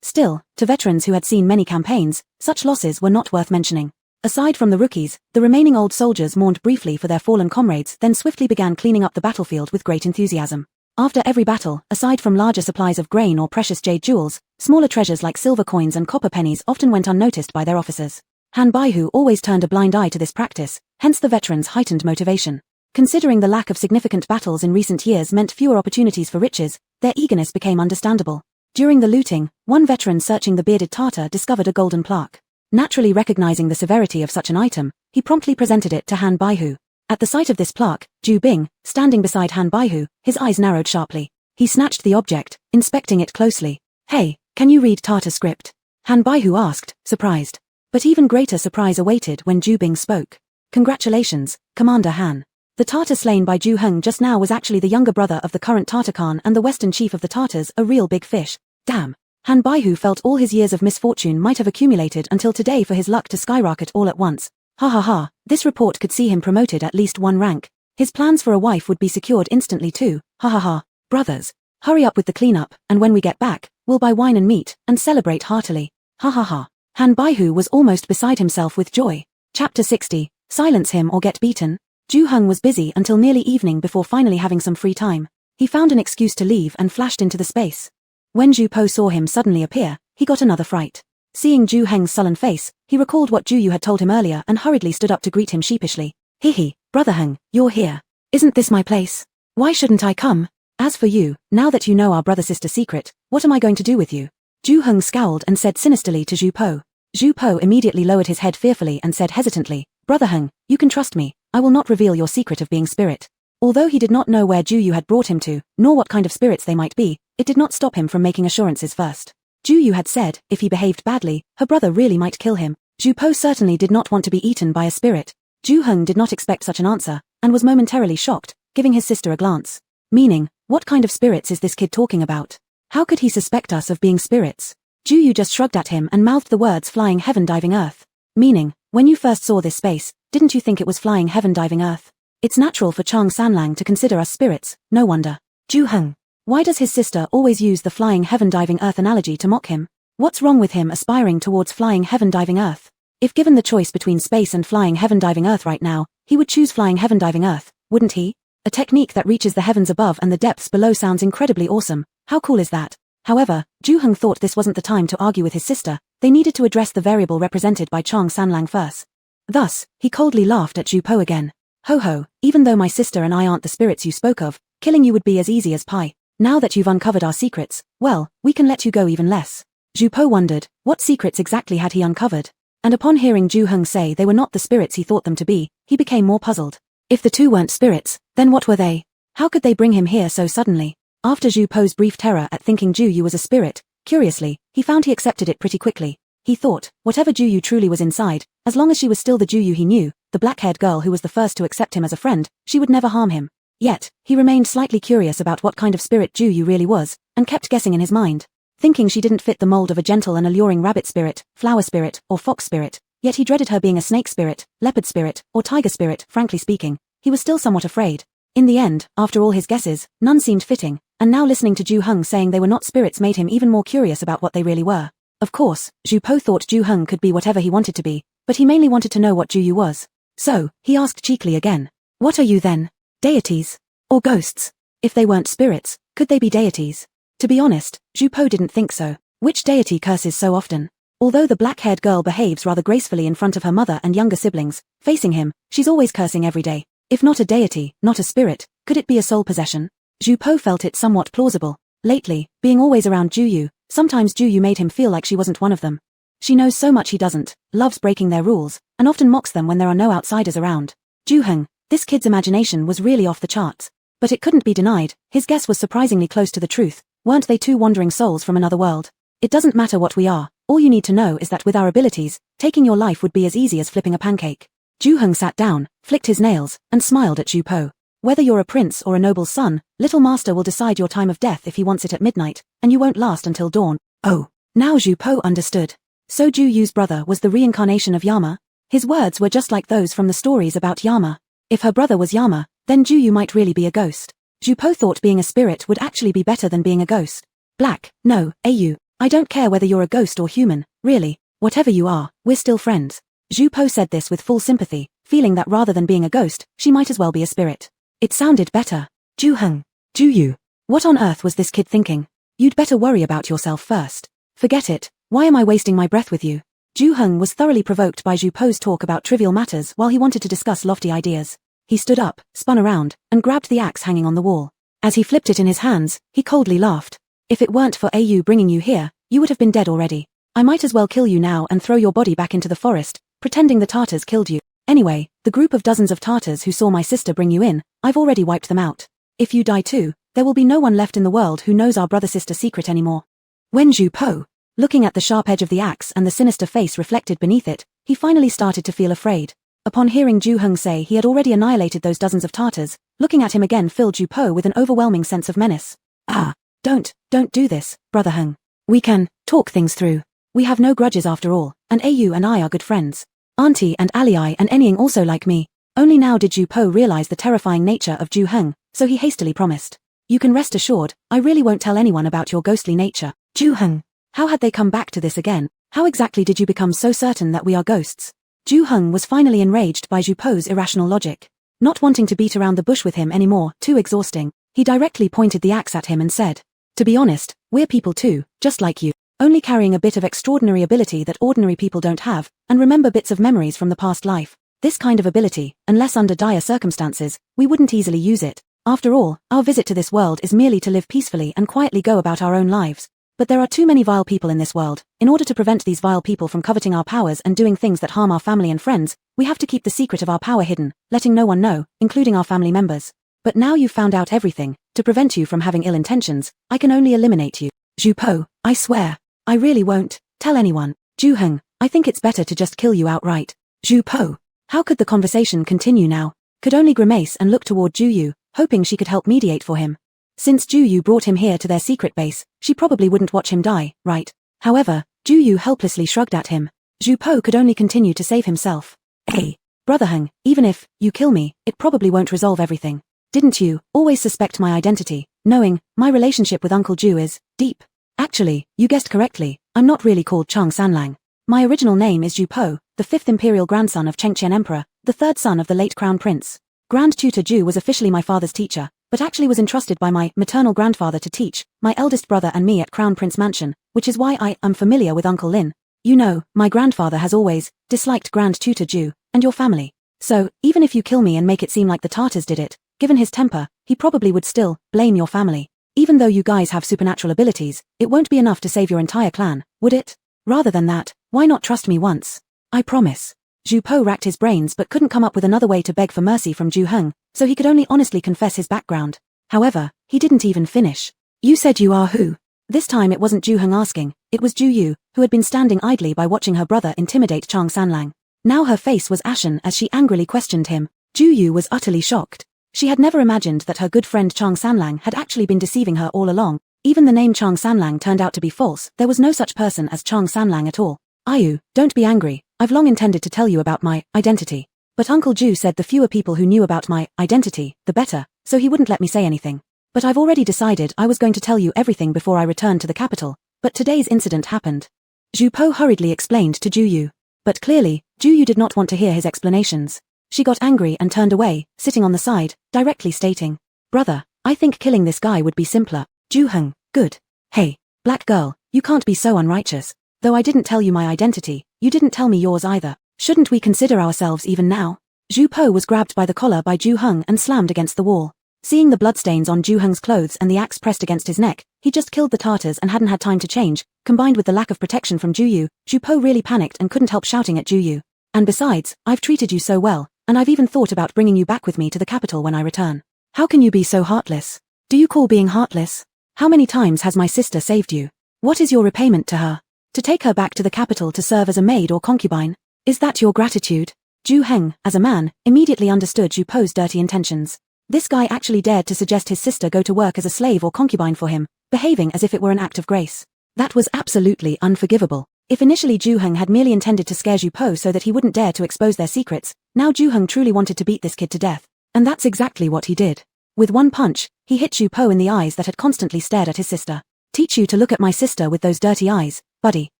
Still, to veterans who had seen many campaigns, such losses were not worth mentioning. Aside from the rookies, the remaining old soldiers mourned briefly for their fallen comrades, then swiftly began cleaning up the battlefield with great enthusiasm. After every battle, aside from larger supplies of grain or precious jade jewels, smaller treasures like silver coins and copper pennies often went unnoticed by their officers. Han Baihu always turned a blind eye to this practice, hence the veterans' heightened motivation. Considering the lack of significant battles in recent years meant fewer opportunities for riches, their eagerness became understandable. During the looting, one veteran searching the bearded Tartar discovered a golden plaque. Naturally recognizing the severity of such an item, he promptly presented it to Han Baihu. At the sight of this plaque, Ju Bing, standing beside Han Baihu, his eyes narrowed sharply. He snatched the object, inspecting it closely. "Hey, can you read Tartar script?" Han Baihu asked, surprised. But even greater surprise awaited when Ju Bing spoke. "Congratulations, Commander Han. The Tartar slain by Ju Heng just now was actually the younger brother of the current Tartar Khan and the western chief of the Tartars, a real big fish. Damn." Han Baihu felt all his years of misfortune might have accumulated until today for his luck to skyrocket all at once. Ha ha ha, this report could see him promoted at least 1 rank. His plans for a wife would be secured instantly too. Ha ha ha. Brothers, hurry up with the cleanup, and when we get back, we'll buy wine and meat, and celebrate heartily. Ha ha ha. Han Baihu was almost beside himself with joy. Chapter 60, Silence Him or Get Beaten. Ju Heng was busy until nearly evening before finally having some free time. He found an excuse to leave and flashed into the space. When Ju Po saw him suddenly appear, he got another fright. Seeing Ju Heng's sullen face, he recalled what Ju Yu had told him earlier and hurriedly stood up to greet him sheepishly. "Hihi, Brother Heng, you're here. Isn't this my place? Why shouldn't I come? As for you, now that you know our brother-sister secret, what am I going to do with you?" Ju Heng scowled and said sinisterly to Ju Po. Ju Po immediately lowered his head fearfully and said hesitantly, "Brother Heng, you can trust me. I will not reveal your secret of being spirit." Although he did not know where Ju Yu had brought him to, nor what kind of spirits they might be, it did not stop him from making assurances first. Ju Yu had said, if he behaved badly, her brother really might kill him. Ju Po certainly did not want to be eaten by a spirit. Ju Heng did not expect such an answer, and was momentarily shocked, giving his sister a glance. Meaning, what kind of spirits is this kid talking about? How could he suspect us of being spirits? Ju Yu just shrugged at him and mouthed the words flying heaven diving earth. Meaning, when you first saw this space, didn't you think it was flying heaven diving earth? It's natural for Chang Sanlang to consider us spirits, no wonder. Ju Heng. Why does his sister always use the flying heaven diving earth analogy to mock him? What's wrong with him aspiring towards flying heaven diving earth? If given the choice between space and flying heaven diving earth right now, he would choose flying heaven diving earth, wouldn't he? A technique that reaches the heavens above and the depths below sounds incredibly awesome, How cool is that? However, Ju Heng thought this wasn't the time to argue with his sister. They needed to address the variable represented by Chang Sanlang first. Thus, he coldly laughed at Ju Po again. Ho ho, even though my sister and I aren't the spirits you spoke of, killing you would be as easy as pie. Now that you've uncovered our secrets, well, we can let you go even less. Ju Po wondered, what secrets exactly had he uncovered? And upon hearing Ju Heng say they were not the spirits he thought them to be, he became more puzzled. If the two weren't spirits, then what were they? How could they bring him here so suddenly? After Ju Po's brief terror at thinking Ju Yu was a spirit, curiously, he found he accepted it pretty quickly. He thought, whatever Ju Yu truly was inside, as long as she was still the Ju Yu he knew, the black-haired girl who was the first to accept him as a friend, she would never harm him. Yet, he remained slightly curious about what kind of spirit Ju Yu really was, and kept guessing in his mind. Thinking she didn't fit the mold of a gentle and alluring rabbit spirit, flower spirit, or fox spirit, yet he dreaded her being a snake spirit, leopard spirit, or tiger spirit. Frankly speaking, he was still somewhat afraid. In the end, after all his guesses, none seemed fitting, and now listening to Ju Heng saying they were not spirits made him even more curious about what they really were. Of course, Ju Po thought Ju Heng could be whatever he wanted to be, but he mainly wanted to know what Ju Yu was. So, he asked cheekily again, what are you then? Deities? Or ghosts? If they weren't spirits, could they be deities? To be honest, Ju Po didn't think so. Which deity curses so often? Although the black-haired girl behaves rather gracefully in front of her mother and younger siblings, facing him, she's always cursing every day. If not a deity, not a spirit, could it be a soul possession? Ju Po felt it somewhat plausible. Lately, being always around Ju Yu, sometimes Ju Yu made him feel like she wasn't one of them. She knows so much he doesn't, loves breaking their rules, and often mocks them when there are no outsiders around. Ju Heng, this kid's imagination was really off the charts. But it couldn't be denied, his guess was surprisingly close to the truth. Weren't they two wandering souls from another world? It doesn't matter what we are, all you need to know is that with our abilities, taking your life would be as easy as flipping a pancake. Ju Heng sat down, flicked his nails, and smiled at Ju Po. Whether you're a prince or a noble's son, Little Master will decide your time of death if he wants it at midnight, and you won't last until dawn. Oh, now Ju Po understood. So Ju Yu's brother was the reincarnation of Yama? His words were just like those from the stories about Yama. If her brother was Yama, then Ju Yu might really be a ghost. Ju Po thought being a spirit would actually be better than being a ghost. Black, no, Au, I don't care whether you're a ghost or human, really, whatever you are, we're still friends. Ju Po said this with full sympathy, feeling that rather than being a ghost, she might as well be a spirit. It sounded better. Ju Heng, Ju Yu, what on earth was this kid thinking? You'd better worry about yourself first. Forget it, why am I wasting my breath with you? Ju Heng was thoroughly provoked by Ju Po's talk about trivial matters while he wanted to discuss lofty ideas. He stood up, spun around, and grabbed the axe hanging on the wall. As he flipped it in his hands, he coldly laughed. If it weren't for Au bringing you here, you would have been dead already. I might as well kill you now and throw your body back into the forest, pretending the Tartars killed you. Anyway, the group of dozens of Tartars who saw my sister bring you in, I've already wiped them out. If you die too, there will be no one left in the world who knows our brother-sister secret anymore. When Ju Po, looking at the sharp edge of the axe and the sinister face reflected beneath it, he finally started to feel afraid. Upon hearing Ju Heng say he had already annihilated those dozens of Tartars, looking at him again filled Ju Po with an overwhelming sense of menace. Ah, don't do this, Brother Heng. We can talk things through. We have no grudges after all, and Au and I are good friends. Auntie and Alii and Anying also like me. Only now did Ju Po realize the terrifying nature of Ju Heng, so he hastily promised. You can rest assured, I really won't tell anyone about your ghostly nature. Ju Heng, how had they come back to this again? How exactly did you become so certain that we are ghosts? Ju Heng was finally enraged by Ju Po's irrational logic. Not wanting to beat around the bush with him anymore, too exhausting, he directly pointed the axe at him and said, to be honest, we're people too, just like you, only carrying a bit of extraordinary ability that ordinary people don't have, and remember bits of memories from the past life. This kind of ability, unless under dire circumstances, we wouldn't easily use it. After all, our visit to this world is merely to live peacefully and quietly go about our own lives. But there are too many vile people in this world. In order to prevent these vile people from coveting our powers and doing things that harm our family and friends, we have to keep the secret of our power hidden, letting no one know, including our family members. But now you've found out everything, to prevent you from having ill intentions, I can only eliminate you. Ju Po, I swear, I really won't tell anyone. Ju Heng, I think it's better to just kill you outright. Ju Po, how could the conversation continue now? Could only grimace and look toward Ju Yu, hoping she could help mediate for him. Since Ju Yu brought him here to their secret base, she probably wouldn't watch him die, right? However, Ju Yu helplessly shrugged at him. Ju Po could only continue to save himself. Hey, Brother Heng, even if you kill me, it probably won't resolve everything. Didn't you always suspect my identity, knowing my relationship with Uncle Ju is deep? Actually, you guessed correctly, I'm not really called Chang Sanlang. My original name is Ju Po, the 5th imperial grandson of Chengqian Emperor, the 3rd son of the late Crown Prince. Grand Tutor Ju was officially my father's teacher, but actually was entrusted by my maternal grandfather to teach my eldest brother and me at Crown Prince Mansion, which is why I am familiar with Uncle Lin. You know, my grandfather has always disliked Grand Tutor Ju and your family. So, even if you kill me and make it seem like the Tartars did it, given his temper, he probably would still blame your family. Even though you guys have supernatural abilities, it won't be enough to save your entire clan, would it? Rather than that, why not trust me once? I promise. Zhu Po racked his brains but couldn't come up with another way to beg for mercy from Ju Heng, so he could only honestly confess his background. However, he didn't even finish. You said you are who? This time it wasn't Ju Heng asking, it was Ju Yu, who had been standing idly by watching her brother intimidate Chang Sanlang. Now her face was ashen as she angrily questioned him. Ju Yu was utterly shocked. She had never imagined that her good friend Chang Sanlang had actually been deceiving her all along. Even the name Chang Sanlang turned out to be false. There was no such person as Chang Sanlang at all. Ayu, don't be angry. I've long intended to tell you about my identity. But Uncle Ju said the fewer people who knew about my identity, the better, so he wouldn't let me say anything. But I've already decided I was going to tell you everything before I returned to the capital. But today's incident happened. Zhu Po hurriedly explained to Ju Yu. But clearly, Ju Yu did not want to hear his explanations. She got angry and turned away, sitting on the side, directly stating, "Brother, I think killing this guy would be simpler." Ju Heng, good. Hey, black girl, you can't be so unrighteous. Though I didn't tell you my identity, you didn't tell me yours either. Shouldn't we consider ourselves even now? Zhu Po was grabbed by the collar by Ju Heng and slammed against the wall. Seeing the bloodstains on Ju Heng's clothes and the axe pressed against his neck, he just killed the Tartars and hadn't had time to change, combined with the lack of protection from Ju Yu, Zhu Po really panicked and couldn't help shouting at Ju Yu. And besides, I've treated you so well, and I've even thought about bringing you back with me to the capital when I return. How can you be so heartless? Do you call being heartless? How many times has my sister saved you? What is your repayment to her? To take her back to the capital to serve as a maid or concubine? Is that your gratitude? Ju Heng, as a man, immediately understood Zhu Po's dirty intentions. This guy actually dared to suggest his sister go to work as a slave or concubine for him, behaving as if it were an act of grace. That was absolutely unforgivable. If initially Ju Heng had merely intended to scare Zhu Po so that he wouldn't dare to expose their secrets, now Ju Heng truly wanted to beat this kid to death. And that's exactly what he did. With one punch, he hit Zhu Po in the eyes that had constantly stared at his sister. Teach you to look at my sister with those dirty eyes, buddy.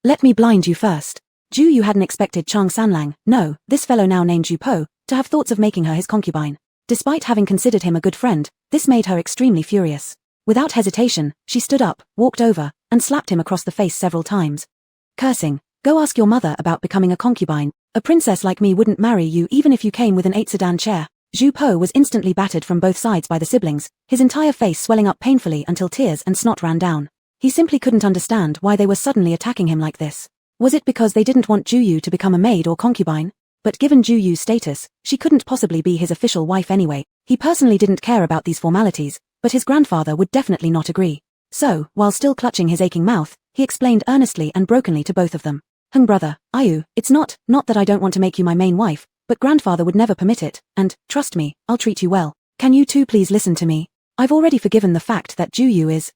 Let me blind you first. Ju Yu hadn't expected Chang Sanlang, no, this fellow now named Zhu Po, to have thoughts of making her his concubine. Despite having considered him a good friend, this made her extremely furious. Without hesitation, she stood up, walked over, and slapped him across the face several times. Cursing, go ask your mother about becoming a concubine. A princess like me wouldn't marry you even if you came with an 8-sedan chair. Zhu Po was instantly battered from both sides by the siblings, his entire face swelling up painfully until tears and snot ran down. He simply couldn't understand why they were suddenly attacking him like this. Was it because they didn't want Ju Yu to become a maid or concubine? But given Ju Yu's status, she couldn't possibly be his official wife anyway. He personally didn't care about these formalities, but his grandfather would definitely not agree. So, while still clutching his aching mouth, he explained earnestly and brokenly to both of them. Heng brother, Ayu, it's not that I don't want to make you my main wife, but grandfather would never permit it, and, trust me, I'll treat you well. Can you two please listen to me? I've already forgiven the fact that Ju Yu is,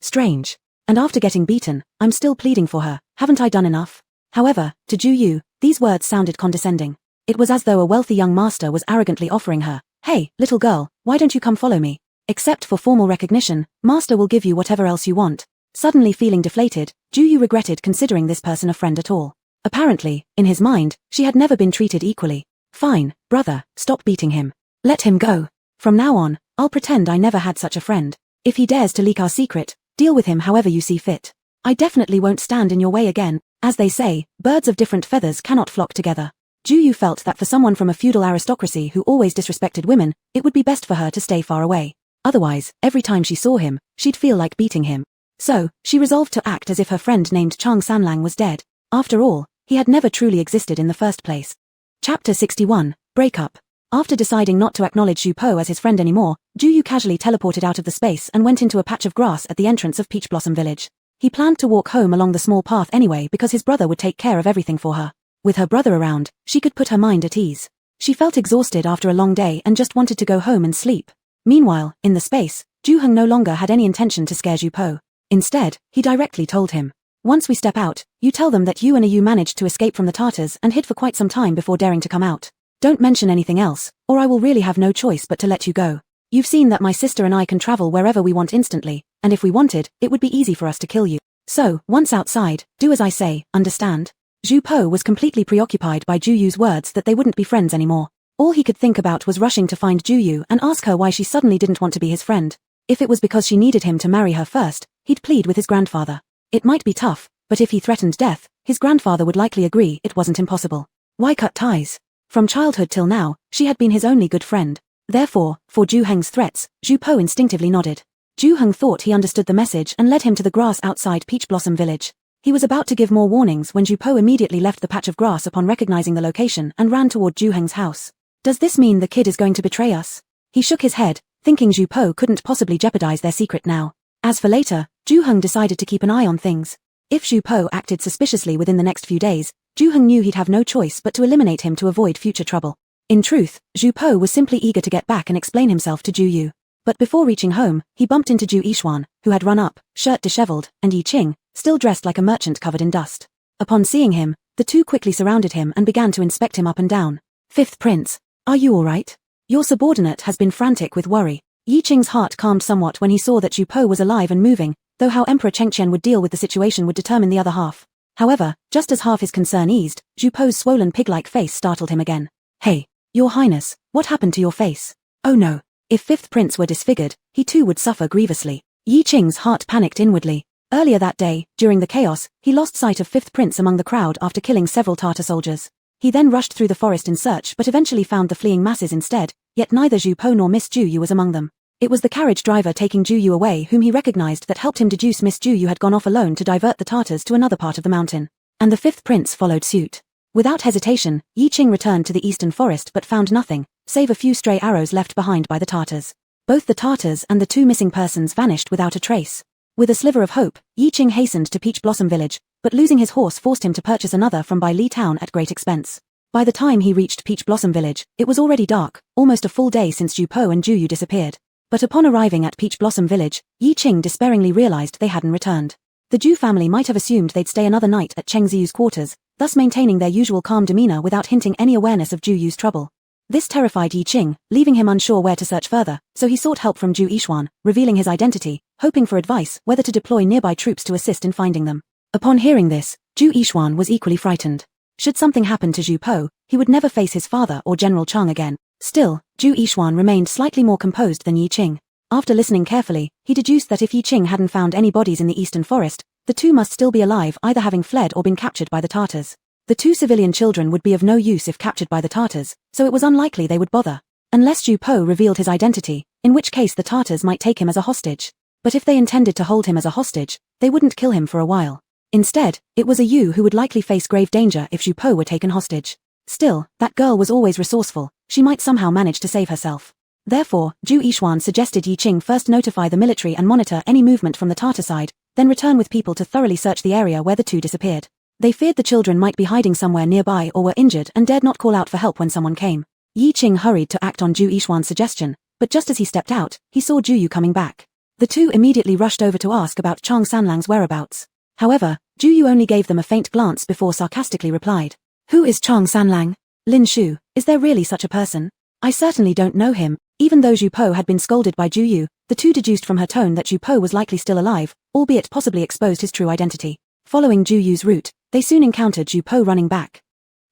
strange. And after getting beaten, I'm still pleading for her, haven't I done enough? However, to Ju Yu, these words sounded condescending. It was as though a wealthy young master was arrogantly offering her, "Hey, little girl, why don't you come follow me? Except for formal recognition, master will give you whatever else you want." Suddenly feeling deflated, Ju Yu regretted considering this person a friend at all. Apparently, in his mind, she had never been treated equally. Fine, brother, stop beating him. Let him go. From now on, I'll pretend I never had such a friend. If he dares to leak our secret, deal with him however you see fit. I definitely won't stand in your way again. As they say, birds of different feathers cannot flock together. Ju Yu felt that for someone from a feudal aristocracy who always disrespected women, it would be best for her to stay far away. Otherwise, every time she saw him, she'd feel like beating him. So, she resolved to act as if her friend named Chang Sanlang was dead. After all, he had never truly existed in the first place. Chapter 61, Breakup. After deciding not to acknowledge Zhu Po as his friend anymore, Ju Yu casually teleported out of the space and went into a patch of grass at the entrance of Peach Blossom Village. He planned to walk home along the small path anyway because his brother would take care of everything for her. With her brother around, she could put her mind at ease. She felt exhausted after a long day and just wanted to go home and sleep. Meanwhile, in the space, Ju Heng no longer had any intention to scare Zhu Po. Instead, he directly told him, "Once we step out, you tell them that you and Ayu managed to escape from the Tartars and hid for quite some time before daring to come out. Don't mention anything else, or I will really have no choice but to let you go. You've seen that my sister and I can travel wherever we want instantly, and if we wanted, it would be easy for us to kill you. So, once outside, do as I say, understand?" Zhu Po was completely preoccupied by Ju Yu's words that they wouldn't be friends anymore. All he could think about was rushing to find Juyu and ask her why she suddenly didn't want to be his friend. If it was because she needed him to marry her first, he'd plead with his grandfather. It might be tough, but if he threatened death, his grandfather would likely agree it wasn't impossible. Why cut ties? From childhood till now, she had been his only good friend. Therefore, for Ju Heng's threats, Ju Po instinctively nodded. Ju Heng thought he understood the message and led him to the grass outside Peach Blossom Village. He was about to give more warnings when Ju Po immediately left the patch of grass upon recognizing the location and ran toward Ju Heng's house. Does this mean the kid is going to betray us? He shook his head, thinking Ju Po couldn't possibly jeopardize their secret now. As for later, Ju Heng decided to keep an eye on things. If Ju Po acted suspiciously within the next few days, Ju Heng knew he'd have no choice but to eliminate him to avoid future trouble. In truth, Ju Po was simply eager to get back and explain himself to Ju Yu. But before reaching home, he bumped into Ju Yixuan, who had run up, shirt disheveled, and Yi Qing, still dressed like a merchant covered in dust. Upon seeing him, the two quickly surrounded him and began to inspect him up and down. Fifth Prince, are you all right? Your subordinate has been frantic with worry. Yi Qing's heart calmed somewhat when he saw that Ju Po was alive and moving, though how Emperor Chengqian would deal with the situation would determine the other half. However, just as half his concern eased, Ju Po's swollen pig-like face startled him again. Hey, Your Highness, what happened to your face? Oh no. If Fifth Prince were disfigured, he too would suffer grievously. Yi Qing's heart panicked inwardly. Earlier that day, during the chaos, he lost sight of Fifth Prince among the crowd after killing several Tartar soldiers. He then rushed through the forest in search but eventually found the fleeing masses instead, yet neither Ju Po nor Miss Ju Yu was among them. It was the carriage driver taking Ju Yu away whom he recognized that helped him deduce Miss Ju Yu had gone off alone to divert the Tartars to another part of the mountain. And the Fifth Prince followed suit. Without hesitation, Yi Qing returned to the eastern forest but found nothing, save a few stray arrows left behind by the Tartars. Both the Tartars and the two missing persons vanished without a trace. With a sliver of hope, Yi Qing hastened to Peach Blossom Village, but losing his horse forced him to purchase another from Bai Li Town at great expense. By the time he reached Peach Blossom Village, it was already dark, almost a full day since Ju Po and Ju Yu disappeared. But upon arriving at Peach Blossom Village, Yi Qing despairingly realized they hadn't returned. The Ju family might have assumed they'd stay another night at Cheng Ziyu's quarters, thus maintaining their usual calm demeanor without hinting any awareness of Ju Yu's trouble. This terrified Yi Qing, leaving him unsure where to search further, so he sought help from Ju Yixuan, revealing his identity, hoping for advice whether to deploy nearby troops to assist in finding them. Upon hearing this, Ju Yixuan was equally frightened. Should something happen to Ju Po, he would never face his father or General Chang again. Still, Ju Yixuan remained slightly more composed than Yi Qing. After listening carefully, he deduced that if Yi Qing hadn't found any bodies in the eastern forest, the two must still be alive, either having fled or been captured by the Tartars. The two civilian children would be of no use if captured by the Tartars, so it was unlikely they would bother. Unless Ju Po revealed his identity, in which case the Tartars might take him as a hostage. But if they intended to hold him as a hostage, they wouldn't kill him for a while. Instead, it was a Yu who would likely face grave danger if Ju Po were taken hostage. Still, that girl was always resourceful, she might somehow manage to save herself. Therefore, Ju Yixuan suggested Yi Qing first notify the military and monitor any movement from the Tartar side, then return with people to thoroughly search the area where the two disappeared. They feared the children might be hiding somewhere nearby or were injured and dared not call out for help when someone came. Yi Qing hurried to act on Ju Yixuan's suggestion, but just as he stepped out, he saw Ju Yu coming back. The two immediately rushed over to ask about Chang Sanlang's whereabouts. However, Ju Yu only gave them a faint glance before sarcastically replied, "Who is Chang Sanlang? Lin Shu, is there really such a person? I certainly don't know him." Even though Ju Po had been scolded by Ju Yu, the two deduced from her tone that Ju Po was likely still alive, albeit possibly exposed his true identity. Following Ju Yu's route, they soon encountered Ju Po running back.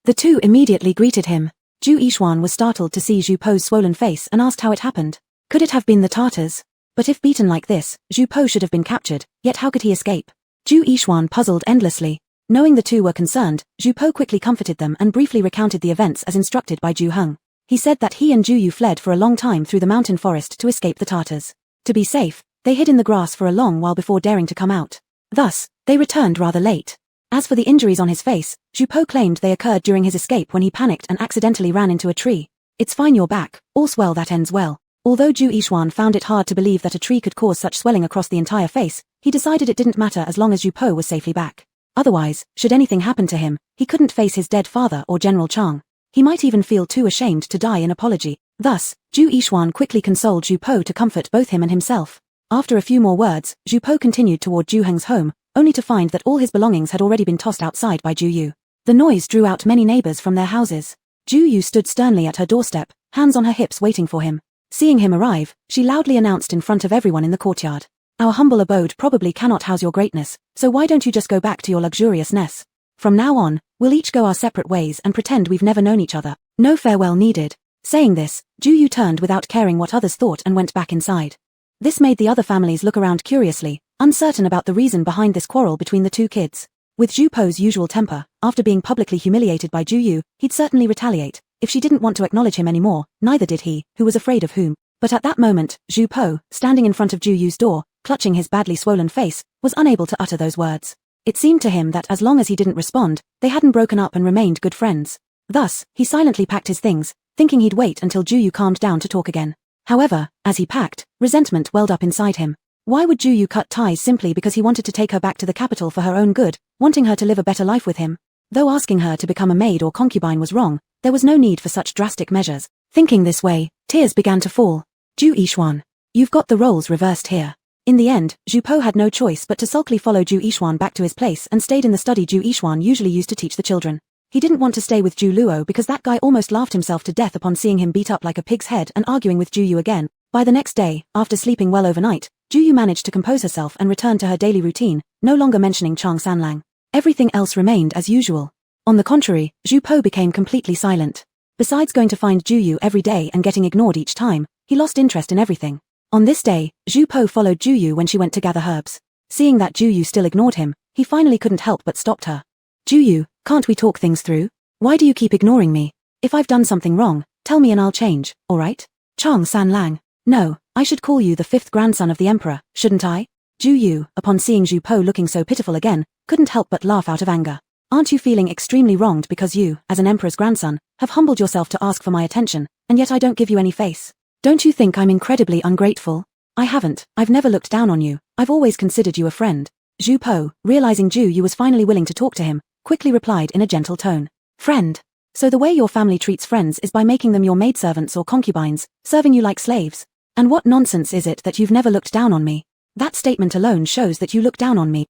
The two immediately greeted him. Ju Yixuan was startled to see Ju Po's swollen face and asked how it happened. Could it have been the Tartars? But if beaten like this, Ju Po should have been captured, yet how could he escape? Ju Yixuan puzzled endlessly. Knowing the two were concerned, Ju Po quickly comforted them and briefly recounted the events as instructed by Ju Heng. He said that he and Ju Yu fled for a long time through the mountain forest to escape the Tartars. To be safe, they hid in the grass for a long while before daring to come out. Thus, they returned rather late. As for the injuries on his face, Ju Po claimed they occurred during his escape when he panicked and accidentally ran into a tree. It's fine, you're back, all's well that ends well. Although Ju Yixuan found it hard to believe that a tree could cause such swelling across the entire face, he decided it didn't matter as long as Ju Po was safely back. Otherwise, should anything happen to him, he couldn't face his dead father or General Chang. He might even feel too ashamed to die in apology. Thus, Ju Yixuan quickly consoled Ju Po to comfort both him and himself. After a few more words, Ju Po continued toward Ju Heng's home, only to find that all his belongings had already been tossed outside by Ju Yu. The noise drew out many neighbors from their houses. Ju Yu stood sternly at her doorstep, hands on her hips waiting for him. Seeing him arrive, she loudly announced in front of everyone in the courtyard, "Our humble abode probably cannot house your greatness, so why don't you just go back to your luxuriousness? From now on, we'll each go our separate ways and pretend we've never known each other. No farewell needed." Saying this, Ju Yu turned without caring what others thought and went back inside. This made the other families look around curiously, uncertain about the reason behind this quarrel between the two kids. With Zhu Po's usual temper, after being publicly humiliated by Ju Yu, he'd certainly retaliate. If she didn't want to acknowledge him anymore, neither did he, who was afraid of whom. But at that moment, Zhu Po, standing in front of Ju Yu's door, clutching his badly swollen face, was unable to utter those words. It seemed to him that as long as he didn't respond, they hadn't broken up and remained good friends. Thus, he silently packed his things, thinking he'd wait until Ju Yu calmed down to talk again. However, as he packed, resentment welled up inside him. Why would Ju Yu cut ties simply because he wanted to take her back to the capital for her own good, wanting her to live a better life with him? Though asking her to become a maid or concubine was wrong, there was no need for such drastic measures. Thinking this way, tears began to fall. Ju Yixuan, you've got the roles reversed here. In the end, Zhu Po had no choice but to sulkily follow Ju Yixuan back to his place and stayed in the study Ju Yixuan usually used to teach the children. He didn't want to stay with Ju Luo because that guy almost laughed himself to death upon seeing him beat up like a pig's head and arguing with Ju Yu again. By the next day, after sleeping well overnight, Ju Yu managed to compose herself and return to her daily routine, no longer mentioning Chang Sanlang. Everything else remained as usual. On the contrary, Zhu Po became completely silent. Besides going to find Ju Yu every day and getting ignored each time, he lost interest in everything. On this day, Zhu Po followed Ju Yu when she went to gather herbs. Seeing that Ju Yu still ignored him, he finally couldn't help but stopped her. Ju Yu, can't we talk things through? Why do you keep ignoring me? If I've done something wrong, tell me and I'll change, alright? Chang Sanlang. No, I should call you the fifth grandson of the emperor, shouldn't I? Ju Yu, upon seeing Zhu Po looking so pitiful again, couldn't help but laugh out of anger. Aren't you feeling extremely wronged because you, as an emperor's grandson, have humbled yourself to ask for my attention, and yet I don't give you any face? Don't you think I'm incredibly ungrateful? I haven't, I've never looked down on you, I've always considered you a friend. Zhu Po, realizing Ju Yu was finally willing to talk to him, quickly replied in a gentle tone. Friend. So the way your family treats friends is by making them your maidservants or concubines, serving you like slaves? And what nonsense is it that you've never looked down on me? That statement alone shows that you look down on me.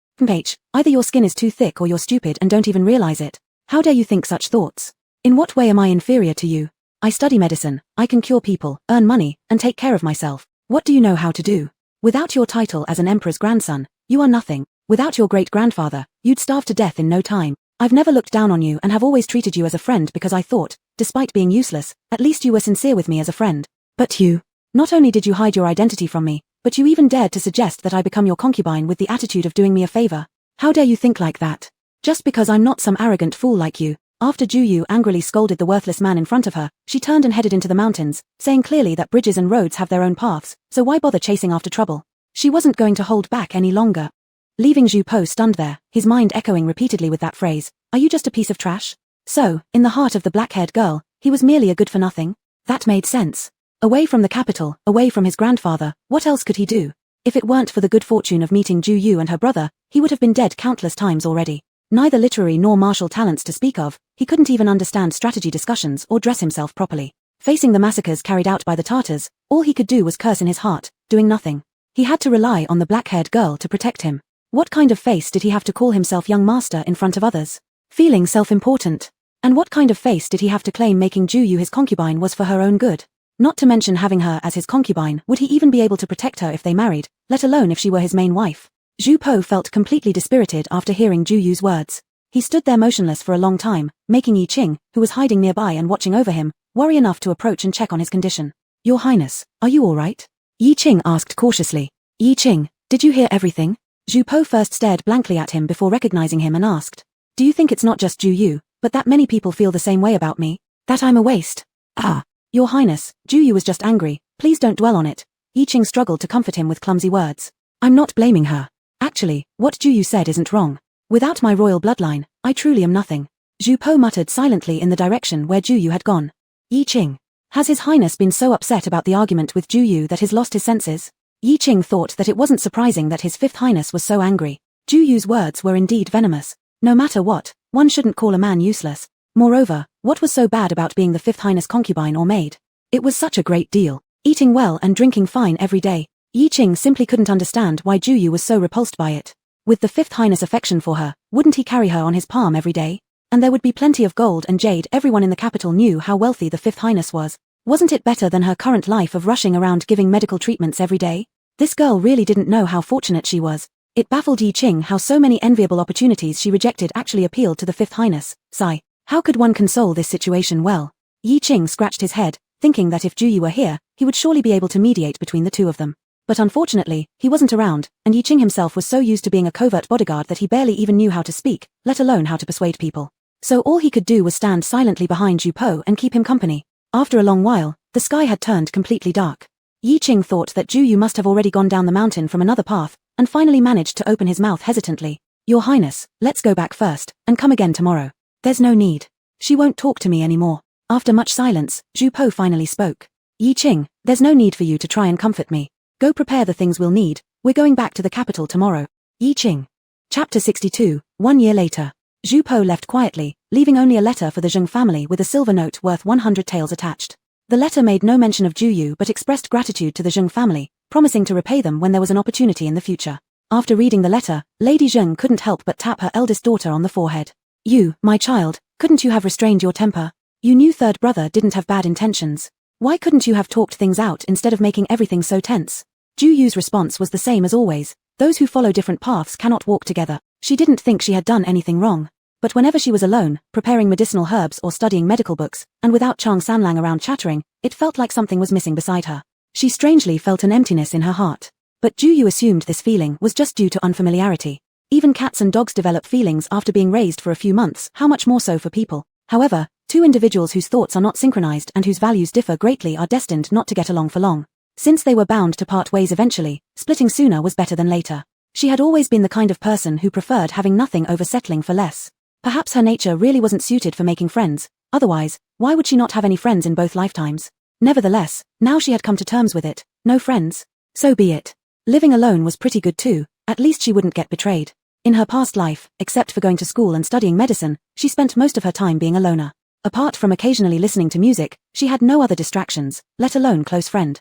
Either your skin is too thick or you're stupid and don't even realize it. How dare you think such thoughts? In what way am I inferior to you? I study medicine, I can cure people, earn money, and take care of myself. What do you know how to do? Without your title as an emperor's grandson, you are nothing. Without your great-grandfather, you'd starve to death in no time. I've never looked down on you and have always treated you as a friend because I thought, despite being useless, at least you were sincere with me as a friend. But you, not only did you hide your identity from me, but you even dared to suggest that I become your concubine with the attitude of doing me a favor. How dare you think like that? Just because I'm not some arrogant fool like you. After Ju Yu angrily scolded the worthless man in front of her, she turned and headed into the mountains, saying clearly that bridges and roads have their own paths, so why bother chasing after trouble? She wasn't going to hold back any longer. Leaving Zhu Po stunned there, his mind echoing repeatedly with that phrase, are you just a piece of trash? So, in the heart of the black-haired girl, he was merely a good-for-nothing? That made sense. Away from the capital, away from his grandfather, what else could he do? If it weren't for the good fortune of meeting Ju Yu and her brother, he would have been dead countless times already. Neither literary nor martial talents to speak of, he couldn't even understand strategy discussions or dress himself properly. Facing the massacres carried out by the Tartars, all he could do was curse in his heart, doing nothing. He had to rely on the black-haired girl to protect him. What kind of face did he have to call himself young master in front of others? Feeling self-important. And what kind of face did he have to claim making Ju Yu his concubine was for her own good? Not to mention having her as his concubine, would he even be able to protect her if they married, let alone if she were his main wife? Zhu Po felt completely dispirited after hearing Ju Yu's words. He stood there motionless for a long time, making Yi Qing, who was hiding nearby and watching over him, worry enough to approach and check on his condition. Your Highness, are you all right? Yi Qing asked cautiously. Yi Qing, did you hear everything? Zhu Po first stared blankly at him before recognizing him and asked. Do you think it's not just Ju Yu, but that many people feel the same way about me? That I'm a waste? Ah. Your Highness, Ju Yu was just angry, please don't dwell on it. Yi Qing struggled to comfort him with clumsy words. I'm not blaming her. Actually, what Ju Yu said isn't wrong. Without my royal bloodline, I truly am nothing. Zhu Po muttered silently in the direction where Ju Yu had gone. Yi Qing. Has His Highness been so upset about the argument with Ju Yu that he's lost his senses? Yi Qing thought that it wasn't surprising that his Fifth Highness was so angry. Ju Yu's words were indeed venomous. No matter what, one shouldn't call a man useless. Moreover, what was so bad about being the Fifth Highness concubine or maid? It was such a great deal. Eating well and drinking fine every day. Yi Qing simply couldn't understand why Ju Yu was so repulsed by it. With the Fifth Highness' affection for her, wouldn't he carry her on his palm every day? And there would be plenty of gold and jade. Everyone in the capital knew how wealthy the Fifth Highness was. Wasn't it better than her current life of rushing around giving medical treatments every day? This girl really didn't know how fortunate she was. It baffled Yi Qing how so many enviable opportunities she rejected actually appealed to the Fifth Highness. Sigh. How could one console this situation well? Yi Qing scratched his head, thinking that if Juyu were here, he would surely be able to mediate between the two of them. But unfortunately, he wasn't around, and Yi Qing himself was so used to being a covert bodyguard that he barely even knew how to speak, let alone how to persuade people. So all he could do was stand silently behind Ju Po and keep him company. After a long while, the sky had turned completely dark. Yi Qing thought that Juyu must have already gone down the mountain from another path, and finally managed to open his mouth hesitantly. Your Highness, let's go back first, and come again tomorrow. There's no need. She won't talk to me anymore. After much silence, Ju Po finally spoke. Yi Qing, there's no need for you to try and comfort me. Go prepare the things we'll need, we're going back to the capital tomorrow. Yi Qing. Chapter 62, 1 year later. Ju Po left quietly, leaving only a letter for the Zheng family with a silver note worth 100 taels attached. The letter made no mention of Juyu but expressed gratitude to the Zheng family, promising to repay them when there was an opportunity in the future. After reading the letter, Lady Zheng couldn't help but tap her eldest daughter on the forehead. You, my child, couldn't you have restrained your temper? You knew third brother didn't have bad intentions. Why couldn't you have talked things out instead of making everything so tense? Juyu's response was the same as always. Those who follow different paths cannot walk together. She didn't think she had done anything wrong. But whenever she was alone, preparing medicinal herbs or studying medical books, and without Chang Sanlang around chattering, it felt like something was missing beside her. She strangely felt an emptiness in her heart. But Juyu assumed this feeling was just due to unfamiliarity. Even cats and dogs develop feelings after being raised for a few months, how much more so for people? However, two individuals whose thoughts are not synchronized and whose values differ greatly are destined not to get along for long. Since they were bound to part ways eventually, splitting sooner was better than later. She had always been the kind of person who preferred having nothing over settling for less. Perhaps her nature really wasn't suited for making friends, otherwise, why would she not have any friends in both lifetimes? Nevertheless, now she had come to terms with it. No friends? So be it. Living alone was pretty good too, at least she wouldn't get betrayed. In her past life, except for going to school and studying medicine, she spent most of her time being a loner. Apart from occasionally listening to music, she had no other distractions, let alone close friend.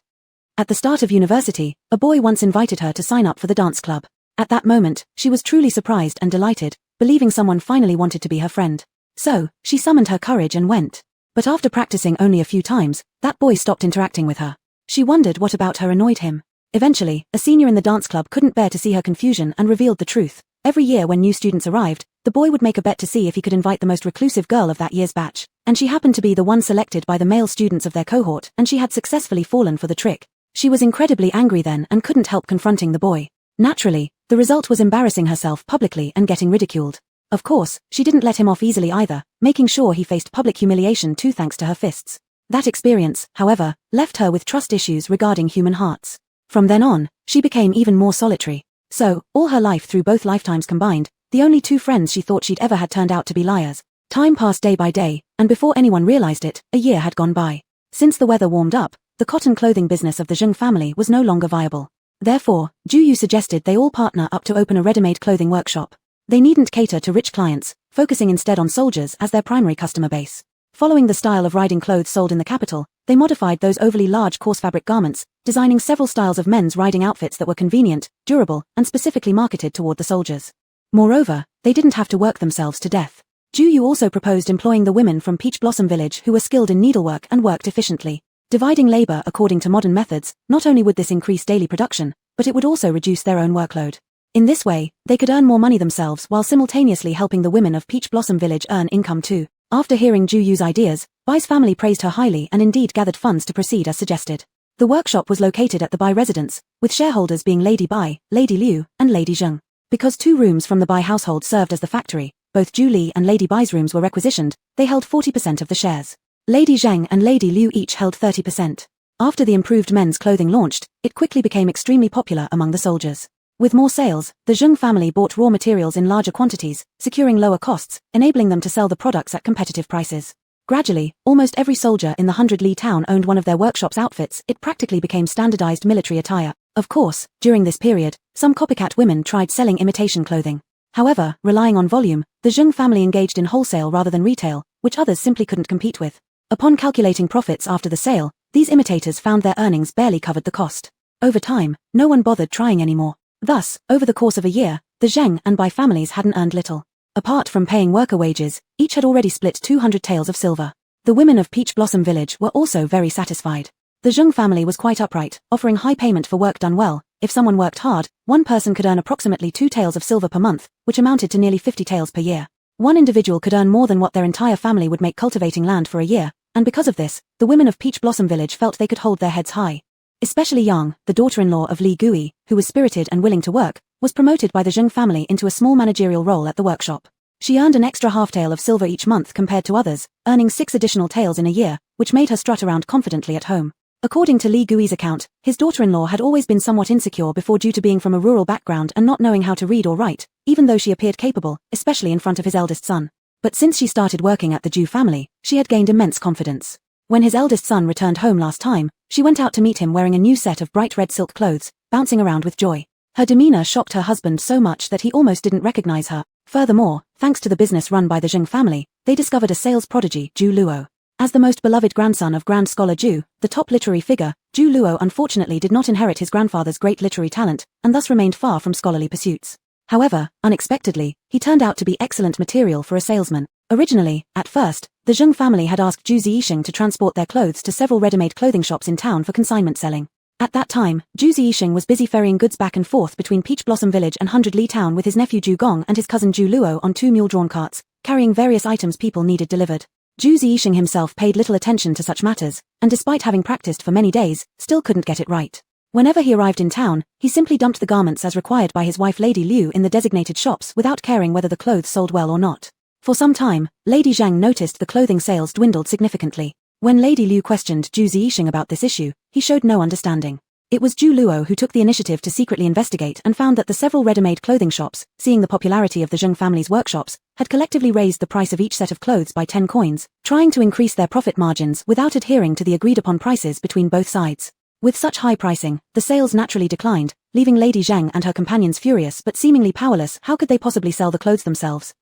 At the start of university, a boy once invited her to sign up for the dance club. At that moment, she was truly surprised and delighted, believing someone finally wanted to be her friend. So, she summoned her courage and went. But after practicing only a few times, that boy stopped interacting with her. She wondered what about her annoyed him. Eventually, a senior in the dance club couldn't bear to see her confusion and revealed the truth. Every year when new students arrived, the boy would make a bet to see if he could invite the most reclusive girl of that year's batch, and she happened to be the one selected by the male students of their cohort, and she had successfully fallen for the trick. She was incredibly angry then and couldn't help confronting the boy. Naturally, the result was embarrassing herself publicly and getting ridiculed. Of course, she didn't let him off easily either, making sure he faced public humiliation too thanks to her fists. That experience, however, left her with trust issues regarding human hearts. From then on, she became even more solitary. So, all her life through both lifetimes combined, the only two friends she thought she'd ever had turned out to be liars. Time passed day by day, and before anyone realized it, a year had gone by. Since the weather warmed up, the cotton clothing business of the Zheng family was no longer viable. Therefore, Juyu suggested they all partner up to open a ready-made clothing workshop. They needn't cater to rich clients, focusing instead on soldiers as their primary customer base. Following the style of riding clothes sold in the capital, they modified those overly large coarse fabric garments, designing several styles of men's riding outfits that were convenient, durable, and specifically marketed toward the soldiers. Moreover, they didn't have to work themselves to death. Juyu also proposed employing the women from Peach Blossom Village who were skilled in needlework and worked efficiently. Dividing labor according to modern methods, not only would this increase daily production, but it would also reduce their own workload. In this way, they could earn more money themselves while simultaneously helping the women of Peach Blossom Village earn income too. After hearing Juyu's ideas, Bai's family praised her highly and indeed gathered funds to proceed as suggested. The workshop was located at the Bai residence, with shareholders being Lady Bai, Lady Liu, and Lady Zheng. Because 2 rooms from the Bai household served as the factory, both Ju Li and Lady Bai's rooms were requisitioned, they held 40% of the shares. Lady Zheng and Lady Liu each held 30%. After the improved men's clothing launched, it quickly became extremely popular among the soldiers. With more sales, the Zheng family bought raw materials in larger quantities, securing lower costs, enabling them to sell the products at competitive prices. Gradually, almost every soldier in the 100 Li town owned one of their workshop's outfits. It practically became standardized military attire. Of course, during this period, some copycat women tried selling imitation clothing. However, relying on volume, the Zheng family engaged in wholesale rather than retail, which others simply couldn't compete with. Upon calculating profits after the sale, these imitators found their earnings barely covered the cost. Over time, no one bothered trying anymore. Thus, over the course of a year, the Zheng and Bai families hadn't earned little. Apart from paying worker wages, each had already split 200 taels of silver. The women of Peach Blossom Village were also very satisfied. The Zheng family was quite upright, offering high payment for work done well. If someone worked hard, one person could earn approximately 2 taels of silver per month, which amounted to nearly 50 taels per year. One individual could earn more than what their entire family would make cultivating land for a year, and because of this, the women of Peach Blossom Village felt they could hold their heads high. Especially Yang, the daughter-in-law of Li Gui, who was spirited and willing to work, was promoted by the Zheng family into a small managerial role at the workshop. She earned an extra half-tael of silver each month compared to others, earning 6 additional taels in a year, which made her strut around confidently at home. According to Li Gui's account, his daughter-in-law had always been somewhat insecure before due to being from a rural background and not knowing how to read or write, even though she appeared capable, especially in front of his eldest son. But since she started working at the Zhu family, she had gained immense confidence. When his eldest son returned home last time, she went out to meet him wearing a new set of bright red silk clothes, bouncing around with joy. Her demeanor shocked her husband so much that he almost didn't recognize her. Furthermore, thanks to the business run by the Zheng family, they discovered a sales prodigy, Zhu Luo. As the most beloved grandson of Grand Scholar Zhu, the top literary figure, Zhu Luo unfortunately did not inherit his grandfather's great literary talent, and thus remained far from scholarly pursuits. However, unexpectedly, he turned out to be excellent material for a salesman. Originally, at first, the Zheng family had asked Zhu Ziyisheng to transport their clothes to several ready-made clothing shops in town for consignment selling. At that time, Zhu Ziyisheng was busy ferrying goods back and forth between Peach Blossom Village and 100 Li Town with his nephew Zhu Gong and his cousin Zhu Luo on 2 mule-drawn carts, carrying various items people needed delivered. Zhu Ziyisheng himself paid little attention to such matters, and despite having practiced for many days, still couldn't get it right. Whenever he arrived in town, he simply dumped the garments as required by his wife Lady Liu in the designated shops without caring whether the clothes sold well or not. For some time, Lady Zhang noticed the clothing sales dwindled significantly. When Lady Liu questioned Zhu Ziyisheng about this issue, he showed no understanding. It was Zhu Luo who took the initiative to secretly investigate and found that the several ready-made clothing shops, seeing the popularity of the Zheng family's workshops, had collectively raised the price of each set of clothes by 10 coins, trying to increase their profit margins without adhering to the agreed-upon prices between both sides. With such high pricing, the sales naturally declined, leaving Lady Zhang and her companions furious but seemingly powerless. How could they possibly sell the clothes themselves?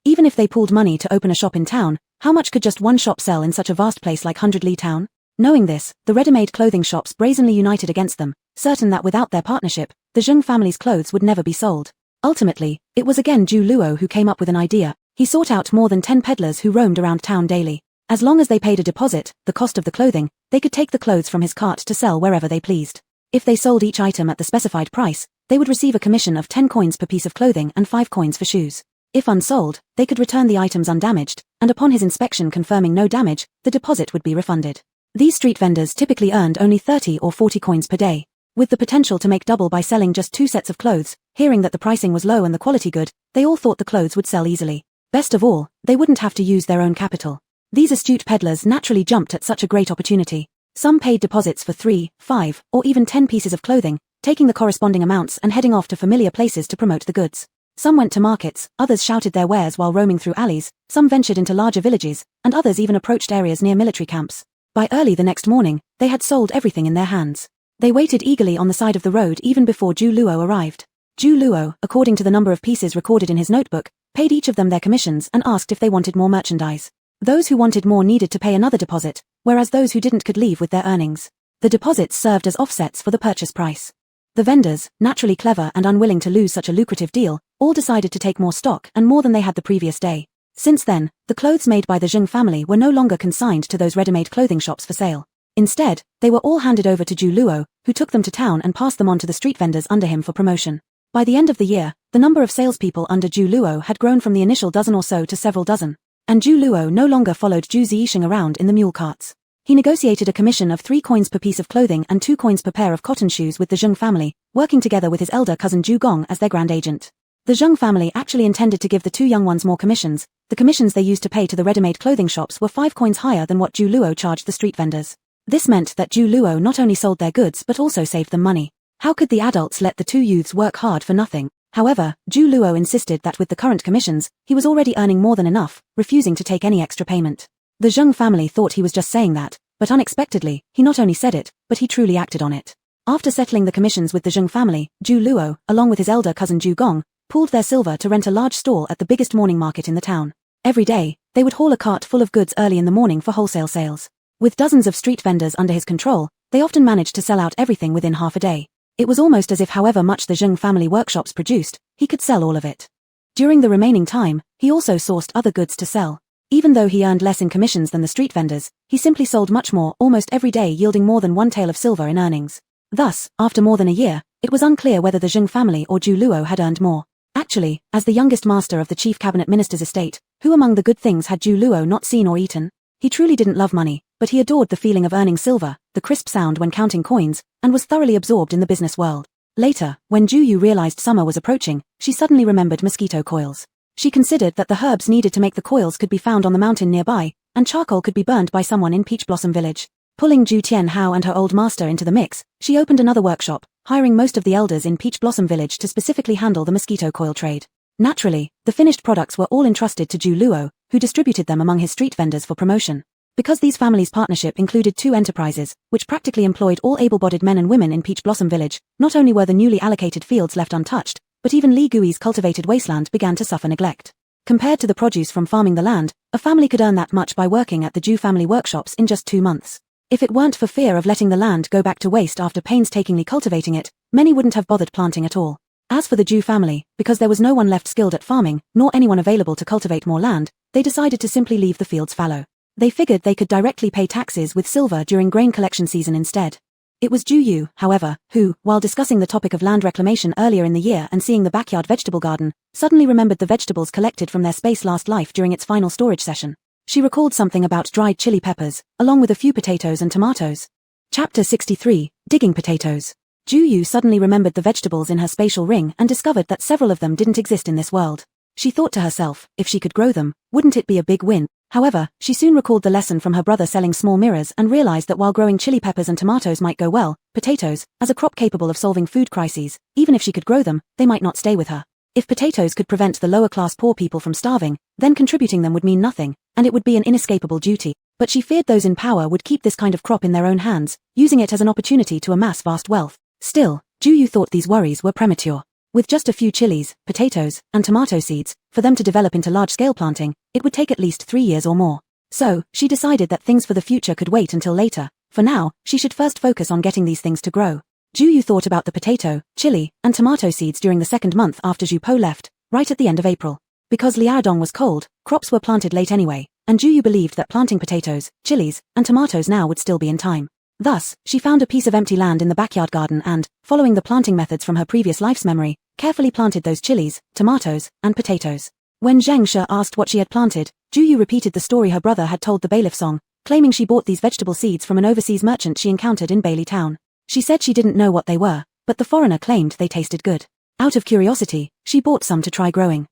Even if they pooled money to open a shop in town, how much could just one shop sell in such a vast place like 100 Li Town? Knowing this, the ready-made clothing shops brazenly united against them, certain that without their partnership, the Zheng family's clothes would never be sold. Ultimately, it was again Zhu Luo who came up with an idea. He sought out more than 10 peddlers who roamed around town daily. As long as they paid a deposit, the cost of the clothing, they could take the clothes from his cart to sell wherever they pleased. If they sold each item at the specified price, they would receive a commission of 10 coins per piece of clothing and 5 coins for shoes. If unsold, they could return the items undamaged, and upon his inspection confirming no damage, the deposit would be refunded. These street vendors typically earned only 30 or 40 coins per day. With the potential to make double by selling just 2 sets of clothes, hearing that the pricing was low and the quality good, they all thought the clothes would sell easily. Best of all, they wouldn't have to use their own capital. These astute peddlers naturally jumped at such a great opportunity. Some paid deposits for 3, 5, or even 10 pieces of clothing, taking the corresponding amounts and heading off to familiar places to promote the goods. Some went to markets, others shouted their wares while roaming through alleys, some ventured into larger villages, and others even approached areas near military camps. By early the next morning, they had sold everything in their hands. They waited eagerly on the side of the road even before Zhu Luo arrived. Zhu Luo, according to the number of pieces recorded in his notebook, paid each of them their commissions and asked if they wanted more merchandise. Those who wanted more needed to pay another deposit, whereas those who didn't could leave with their earnings. The deposits served as offsets for the purchase price. The vendors, naturally clever and unwilling to lose such a lucrative deal, all decided to take more stock and more than they had the previous day. Since then, the clothes made by the Zheng family were no longer consigned to those ready-made clothing shops for sale. Instead, they were all handed over to Zhu Luo, who took them to town and passed them on to the street vendors under him for promotion. By the end of the year, the number of salespeople under Zhu Luo had grown from the initial dozen or so to several dozen. And Zhu Luo no longer followed Zhu Ziyisheng around in the mule carts. He negotiated a commission of 3 coins per piece of clothing and 2 coins per pair of cotton shoes with the Zheng family, working together with his elder cousin Zhu Gong as their grand agent. The Zheng family actually intended to give the 2 young ones more commissions. The commissions they used to pay to the ready-made clothing shops were 5 coins higher than what Zhu Luo charged the street vendors. This meant that Zhu Luo not only sold their goods but also saved them money. How could the adults let the 2 youths work hard for nothing? However, Zhu Luo insisted that with the current commissions, he was already earning more than enough, refusing to take any extra payment. The Zheng family thought he was just saying that, but unexpectedly, he not only said it, but he truly acted on it. After settling the commissions with the Zheng family, Zhu Luo, along with his elder cousin Zhu Gong, pooled their silver to rent a large stall at the biggest morning market in the town. Every day, they would haul a cart full of goods early in the morning for wholesale sales. With dozens of street vendors under his control, they often managed to sell out everything within half a day. It was almost as if however much the Zheng family workshops produced, he could sell all of it. During the remaining time, he also sourced other goods to sell. Even though he earned less in commissions than the street vendors, he simply sold much more almost every day, yielding more than 1 tael of silver in earnings. Thus, after more than a year, it was unclear whether the Zheng family or Zhu Luo had earned more. Actually, as the youngest master of the chief cabinet minister's estate, who among the good things had Zhu Luo not seen or eaten? He truly didn't love money, but he adored the feeling of earning silver, the crisp sound when counting coins, and was thoroughly absorbed in the business world. Later, when Ju-yu realized summer was approaching, she suddenly remembered mosquito coils. She considered that the herbs needed to make the coils could be found on the mountain nearby, and charcoal could be burned by someone in Peach Blossom Village. Pulling Ju Tianhao and her old master into the mix, she opened another workshop, hiring most of the elders in Peach Blossom Village to specifically handle the mosquito coil trade. Naturally, the finished products were all entrusted to Ju Luo, who distributed them among his street vendors for promotion. Because these families' partnership included two enterprises, which practically employed all able-bodied men and women in Peach Blossom Village, not only were the newly allocated fields left untouched, but even Li Gui's cultivated wasteland began to suffer neglect. Compared to the produce from farming the land, a family could earn that much by working at the Ju family workshops in just 2 months. If it weren't for fear of letting the land go back to waste after painstakingly cultivating it, many wouldn't have bothered planting at all. As for the Ju family, because there was no one left skilled at farming, nor anyone available to cultivate more land, they decided to simply leave the fields fallow. They figured they could directly pay taxes with silver during grain collection season instead. It was Ju Yu, however, who, while discussing the topic of land reclamation earlier in the year and seeing the backyard vegetable garden, suddenly remembered the vegetables collected from their space last life during its final storage session. She recalled something about dried chili peppers, along with a few potatoes and tomatoes. Chapter 63, Digging Potatoes. Ju Yu suddenly remembered the vegetables in her spatial ring and discovered that several of them didn't exist in this world. She thought to herself, if she could grow them, wouldn't it be a big win? However, she soon recalled the lesson from her brother selling small mirrors and realized that while growing chili peppers and tomatoes might go well, potatoes, as a crop capable of solving food crises, even if she could grow them, they might not stay with her. If potatoes could prevent the lower-class poor people from starving, then contributing them would mean nothing, and it would be an inescapable duty. But she feared those in power would keep this kind of crop in their own hands, using it as an opportunity to amass vast wealth. Still, Ju Yu thought these worries were premature. With just a few chilies, potatoes, and tomato seeds, for them to develop into large-scale planting, it would take at least 3 years or more. So, she decided that things for the future could wait until later. For now, she should first focus on getting these things to grow. Ju Yu thought about the potato, chili, and tomato seeds during the second month after Zhu Po left, right at the end of April. Because Liaodong was cold, crops were planted late anyway, and Ju Yu believed that planting potatoes, chilies, and tomatoes now would still be in time. Thus, she found a piece of empty land in the backyard garden and, following the planting methods from her previous life's memory, carefully planted those chilies, tomatoes, and potatoes. When Zheng She asked what she had planted, Ju Yu repeated the story her brother had told the bailiff song, claiming she bought these vegetable seeds from an overseas merchant she encountered in Bailey Town. She said she didn't know what they were, but the foreigner claimed they tasted good. Out of curiosity, she bought some to try growing.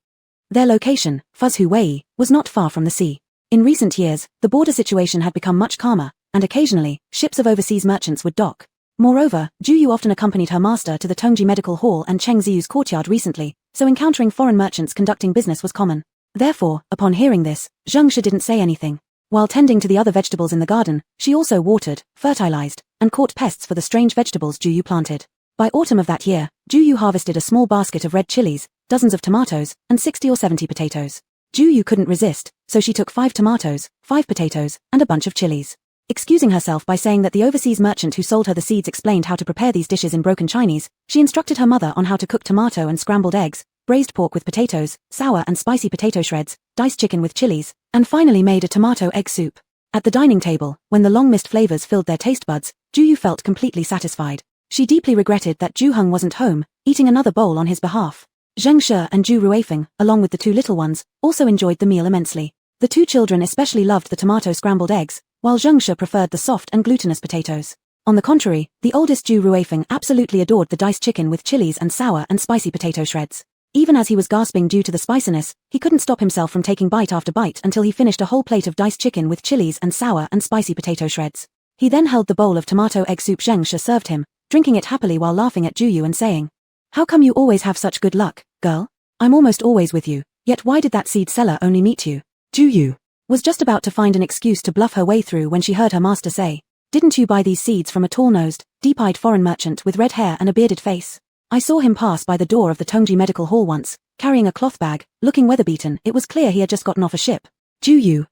Their location, Fuzhu Wei, was not far from the sea. In recent years, the border situation had become much calmer, and occasionally, ships of overseas merchants would dock. Moreover, Ju Yu often accompanied her master to the Tongji Medical Hall and Cheng Ziyu's courtyard recently, so encountering foreign merchants conducting business was common. Therefore, upon hearing this, Zheng She didn't say anything. While tending to the other vegetables in the garden, she also watered, fertilized, and caught pests for the strange vegetables Ju Yu planted. By autumn of that year, Ju Yu harvested a small basket of red chilies, dozens of tomatoes, and 60 or 70 potatoes. Ju Yu couldn't resist, so she took 5 tomatoes, 5 potatoes, and a bunch of chilies. Excusing herself by saying that the overseas merchant who sold her the seeds explained how to prepare these dishes in broken Chinese, she instructed her mother on how to cook tomato and scrambled eggs, braised pork with potatoes, sour and spicy potato shreds, diced chicken with chilies, and finally made a tomato egg soup. At the dining table, when the long-missed flavors filled their taste buds, Ju Yu felt completely satisfied. She deeply regretted that Ju Heng wasn't home, eating another bowl on his behalf. Zheng She and Ju Ruifeng, along with the 2 little ones, also enjoyed the meal immensely. The 2 children especially loved the tomato scrambled eggs, while Zheng She preferred the soft and glutinous potatoes. On the contrary, the oldest Ju Ruifeng absolutely adored the diced chicken with chilies and sour and spicy potato shreds. Even as he was gasping due to the spiciness, he couldn't stop himself from taking bite after bite until he finished a whole plate of diced chicken with chilies and sour and spicy potato shreds. He then held the bowl of tomato egg soup Zheng She served him, drinking it happily while laughing at Ju Yu and saying, "How come you always have such good luck, girl? I'm almost always with you, yet why did that seed seller only meet you?" Ju Yu was just about to find an excuse to bluff her way through when she heard her master say, "Didn't you buy these seeds from a tall-nosed, deep-eyed foreign merchant with red hair and a bearded face? I saw him pass by the door of the Tongji Medical Hall once, carrying a cloth bag, looking weather-beaten. It was clear he had just gotten off a ship." Ju Yu,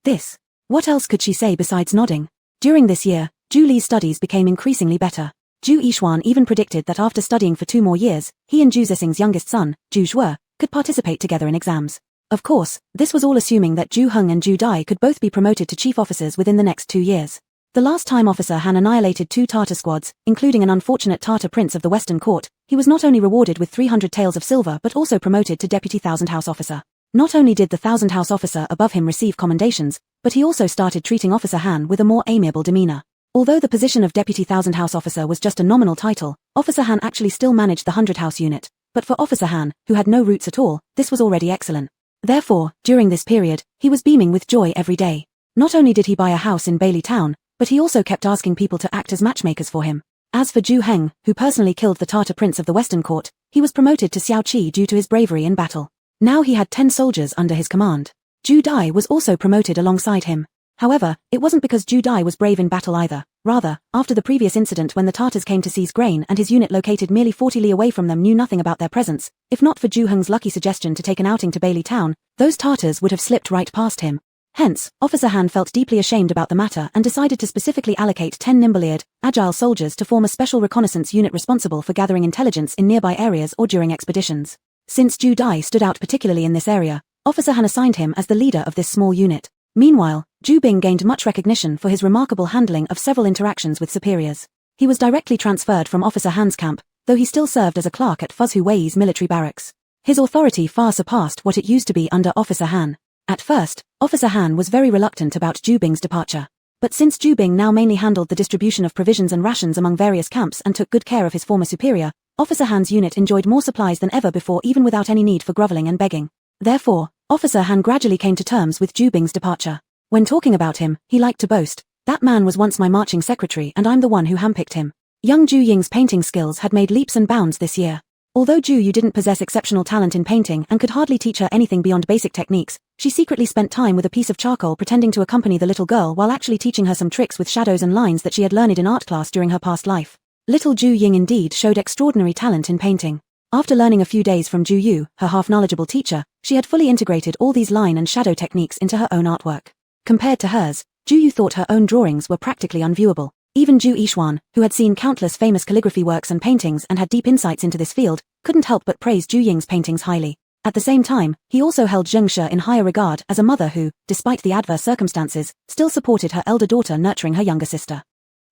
this. What else could she say besides nodding? During this year, Ju Li's studies became increasingly better. Ju Yixuan even predicted that after studying for 2 more years, he and Ju Zixing's youngest son, Ju Zhuo, could participate together in exams. Of course, this was all assuming that Ju Heng and Ju Dai could both be promoted to chief officers within the next 2 years. The last time Officer Han annihilated 2 Tartar squads, including an unfortunate Tartar prince of the Western Court, he was not only rewarded with 300 taels of silver but also promoted to Deputy Thousand House Officer. Not only did the thousand house officer above him receive commendations, but he also started treating Officer Han with a more amiable demeanor. Although the position of Deputy Thousand House Officer was just a nominal title, Officer Han actually still managed the 100-house unit. But for Officer Han, who had no roots at all, this was already excellent. Therefore, during this period, he was beaming with joy every day. Not only did he buy a house in Bailey Town, but he also kept asking people to act as matchmakers for him. As for Zhu Heng, who personally killed the Tartar prince of the Western Court, he was promoted to Xiao Qi due to his bravery in battle. Now he had 10 soldiers under his command. Zhu Dai was also promoted alongside him. However, it wasn't because Zhu Dai was brave in battle either. Rather, after the previous incident when the Tartars came to seize grain and his unit located merely 40 li away from them knew nothing about their presence, if not for Zhu Heng's lucky suggestion to take an outing to Bailey Town, those Tartars would have slipped right past him. Hence, Officer Han felt deeply ashamed about the matter and decided to specifically allocate 10 nimble-eared, agile soldiers to form a special reconnaissance unit responsible for gathering intelligence in nearby areas or during expeditions. Since Zhu Dai stood out particularly in this area, Officer Han assigned him as the leader of this small unit. Meanwhile, Zhu Bing gained much recognition for his remarkable handling of several interactions with superiors. He was directly transferred from Officer Han's camp, though he still served as a clerk at Fuzhu Wei's military barracks. His authority far surpassed what it used to be under Officer Han. At first, Officer Han was very reluctant about Zhu Bing's departure. But since Zhu Bing now mainly handled the distribution of provisions and rations among various camps and took good care of his former superior, Officer Han's unit enjoyed more supplies than ever before even without any need for groveling and begging. Therefore, Officer Han gradually came to terms with Zhu Bing's departure. When talking about him, he liked to boast, "That man was once my marching secretary and I'm the one who handpicked him." Young Zhu Ying's painting skills had made leaps and bounds this year. Although Zhu Yu didn't possess exceptional talent in painting and could hardly teach her anything beyond basic techniques, she secretly spent time with a piece of charcoal pretending to accompany the little girl while actually teaching her some tricks with shadows and lines that she had learned in art class during her past life. Little Zhu Ying indeed showed extraordinary talent in painting. After learning a few days from Zhu Yu, her half-knowledgeable teacher, she had fully integrated all these line and shadow techniques into her own artwork. Compared to hers, Zhu Yu thought her own drawings were practically unviewable. Even Zhu Yixuan, who had seen countless famous calligraphy works and paintings and had deep insights into this field, couldn't help but praise Zhu Ying's paintings highly. At the same time, he also held Zheng She in higher regard as a mother who, despite the adverse circumstances, still supported her elder daughter nurturing her younger sister.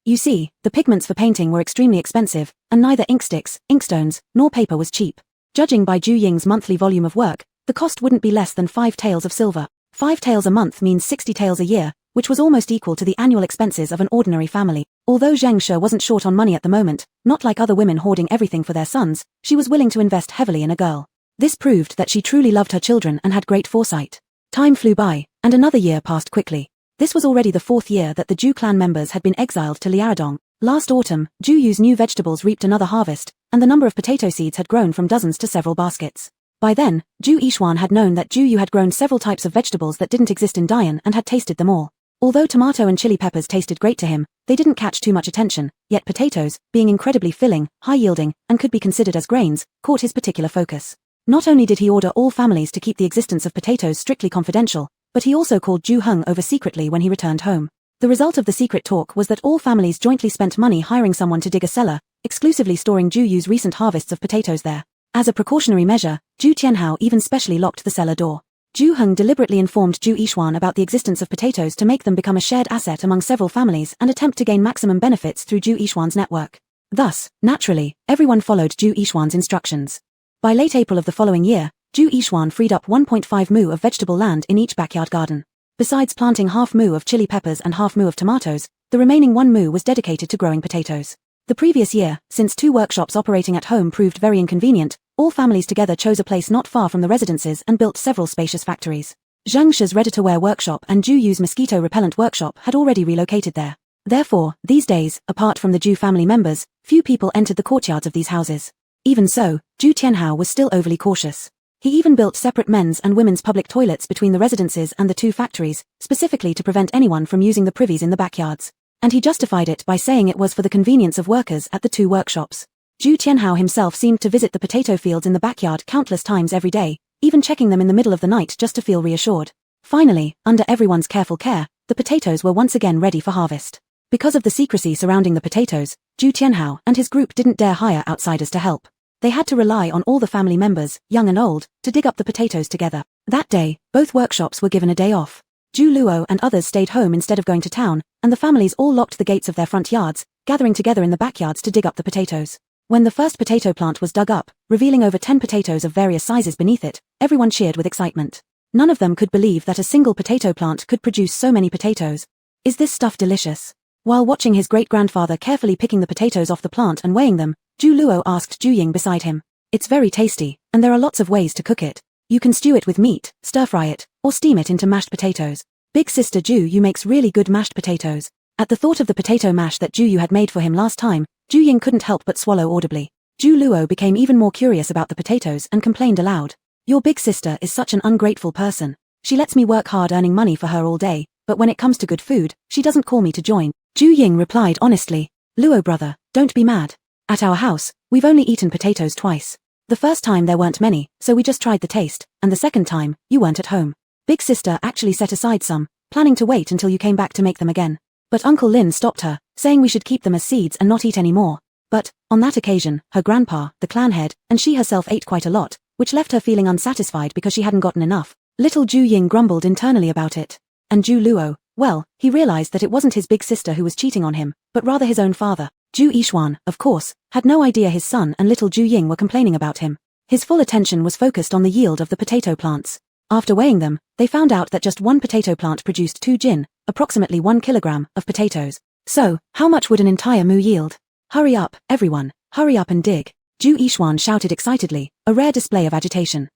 You see, the pigments for painting were extremely expensive, and neither inksticks, inkstones, nor paper was cheap. Judging by Zhu Ying's monthly volume of work, the cost wouldn't be less than 5 taels of silver. 5 taels a month means 60 taels a year, which was almost equal to the annual expenses of an ordinary family. Although Zheng She wasn't short on money at the moment, not like other women hoarding everything for their sons, she was willing to invest heavily in a girl. This proved that she truly loved her children and had great foresight. Time flew by, and another year passed quickly. This was already the 4th year that the Zhu clan members had been exiled to Liaodong. Last autumn, Zhu Yu's new vegetables reaped another harvest, and the number of potato seeds had grown from dozens to several baskets. By then, Zhu Yixuan had known that Zhu Yu had grown several types of vegetables that didn't exist in Dian and had tasted them all. Although tomato and chili peppers tasted great to him, they didn't catch too much attention, yet potatoes, being incredibly filling, high-yielding, and could be considered as grains, caught his particular focus. Not only did he order all families to keep the existence of potatoes strictly confidential, but he also called Zhu Heng over secretly when he returned home. The result of the secret talk was that all families jointly spent money hiring someone to dig a cellar, exclusively storing Zhu Yu's recent harvests of potatoes there. As a precautionary measure, Zhu Tianhao even specially locked the cellar door. Zhu Heng deliberately informed Zhu Yixuan about the existence of potatoes to make them become a shared asset among several families and attempt to gain maximum benefits through Zhu Yixuan's network. Thus, naturally, everyone followed Zhu Yixuan's instructions. By late April of the following year, Zhu Yixuan freed up 1.5 mu of vegetable land in each backyard garden. Besides planting half mu of chili peppers and half mu of tomatoes, the remaining 1 mu was dedicated to growing potatoes. The previous year, since 2 workshops operating at home proved very inconvenient, all families together chose a place not far from the residences and built several spacious factories. Zheng She's ready-to-wear workshop and Zhu Yu's mosquito-repellent workshop had already relocated there. Therefore, these days, apart from the Zhu family members, few people entered the courtyards of these houses. Even so, Zhu Tianhao was still overly cautious. He even built separate men's and women's public toilets between the residences and the 2 factories, specifically to prevent anyone from using the privies in the backyards. And he justified it by saying it was for the convenience of workers at the 2 workshops. Zhu Tianhao himself seemed to visit the potato fields in the backyard countless times every day, even checking them in the middle of the night just to feel reassured. Finally, under everyone's careful care, the potatoes were once again ready for harvest. Because of the secrecy surrounding the potatoes, Zhu Tianhao and his group didn't dare hire outsiders to help. They had to rely on all the family members, young and old, to dig up the potatoes together. That day, both workshops were given a day off. Zhu Luo and others stayed home instead of going to town, and the families all locked the gates of their front yards, gathering together in the backyards to dig up the potatoes. When the first potato plant was dug up, revealing over 10 potatoes of various sizes beneath it, everyone cheered with excitement. None of them could believe that a single potato plant could produce so many potatoes. Is this stuff delicious? While watching his great-grandfather carefully picking the potatoes off the plant and weighing them, Zhu Luo asked Zhu Ying beside him. It's very tasty, and there are lots of ways to cook it. You can stew it with meat, stir-fry it, or steam it into mashed potatoes. Big sister Zhu Yu makes really good mashed potatoes. At the thought of the potato mash that Zhu Yu had made for him last time, Zhu Ying couldn't help but swallow audibly. Zhu Luo became even more curious about the potatoes and complained aloud. Your big sister is such an ungrateful person. She lets me work hard earning money for her all day, but when it comes to good food, she doesn't call me to join. Zhu Ying replied honestly. Luo brother, don't be mad. At our house, we've only eaten potatoes twice. The first time there weren't many, so we just tried the taste, and the second time, you weren't at home. Big sister actually set aside some, planning to wait until you came back to make them again. But Uncle Lin stopped her, saying we should keep them as seeds and not eat any more. But, on that occasion, her grandpa, the clan head, and she herself ate quite a lot, which left her feeling unsatisfied because she hadn't gotten enough. Little Zhu Ying grumbled internally about it. And Zhu Luo, well, he realized that it wasn't his big sister who was cheating on him, but rather his own father. Zhu Yishuan, of course, had no idea his son and little Zhu Ying were complaining about him. His full attention was focused on the yield of the potato plants. After weighing them, they found out that just one potato plant produced 2 jin, approximately 1 kilogram, of potatoes. So, how much would an entire mu yield? Hurry up, everyone, hurry up and dig. Zhu Yishuan shouted excitedly, a rare display of agitation.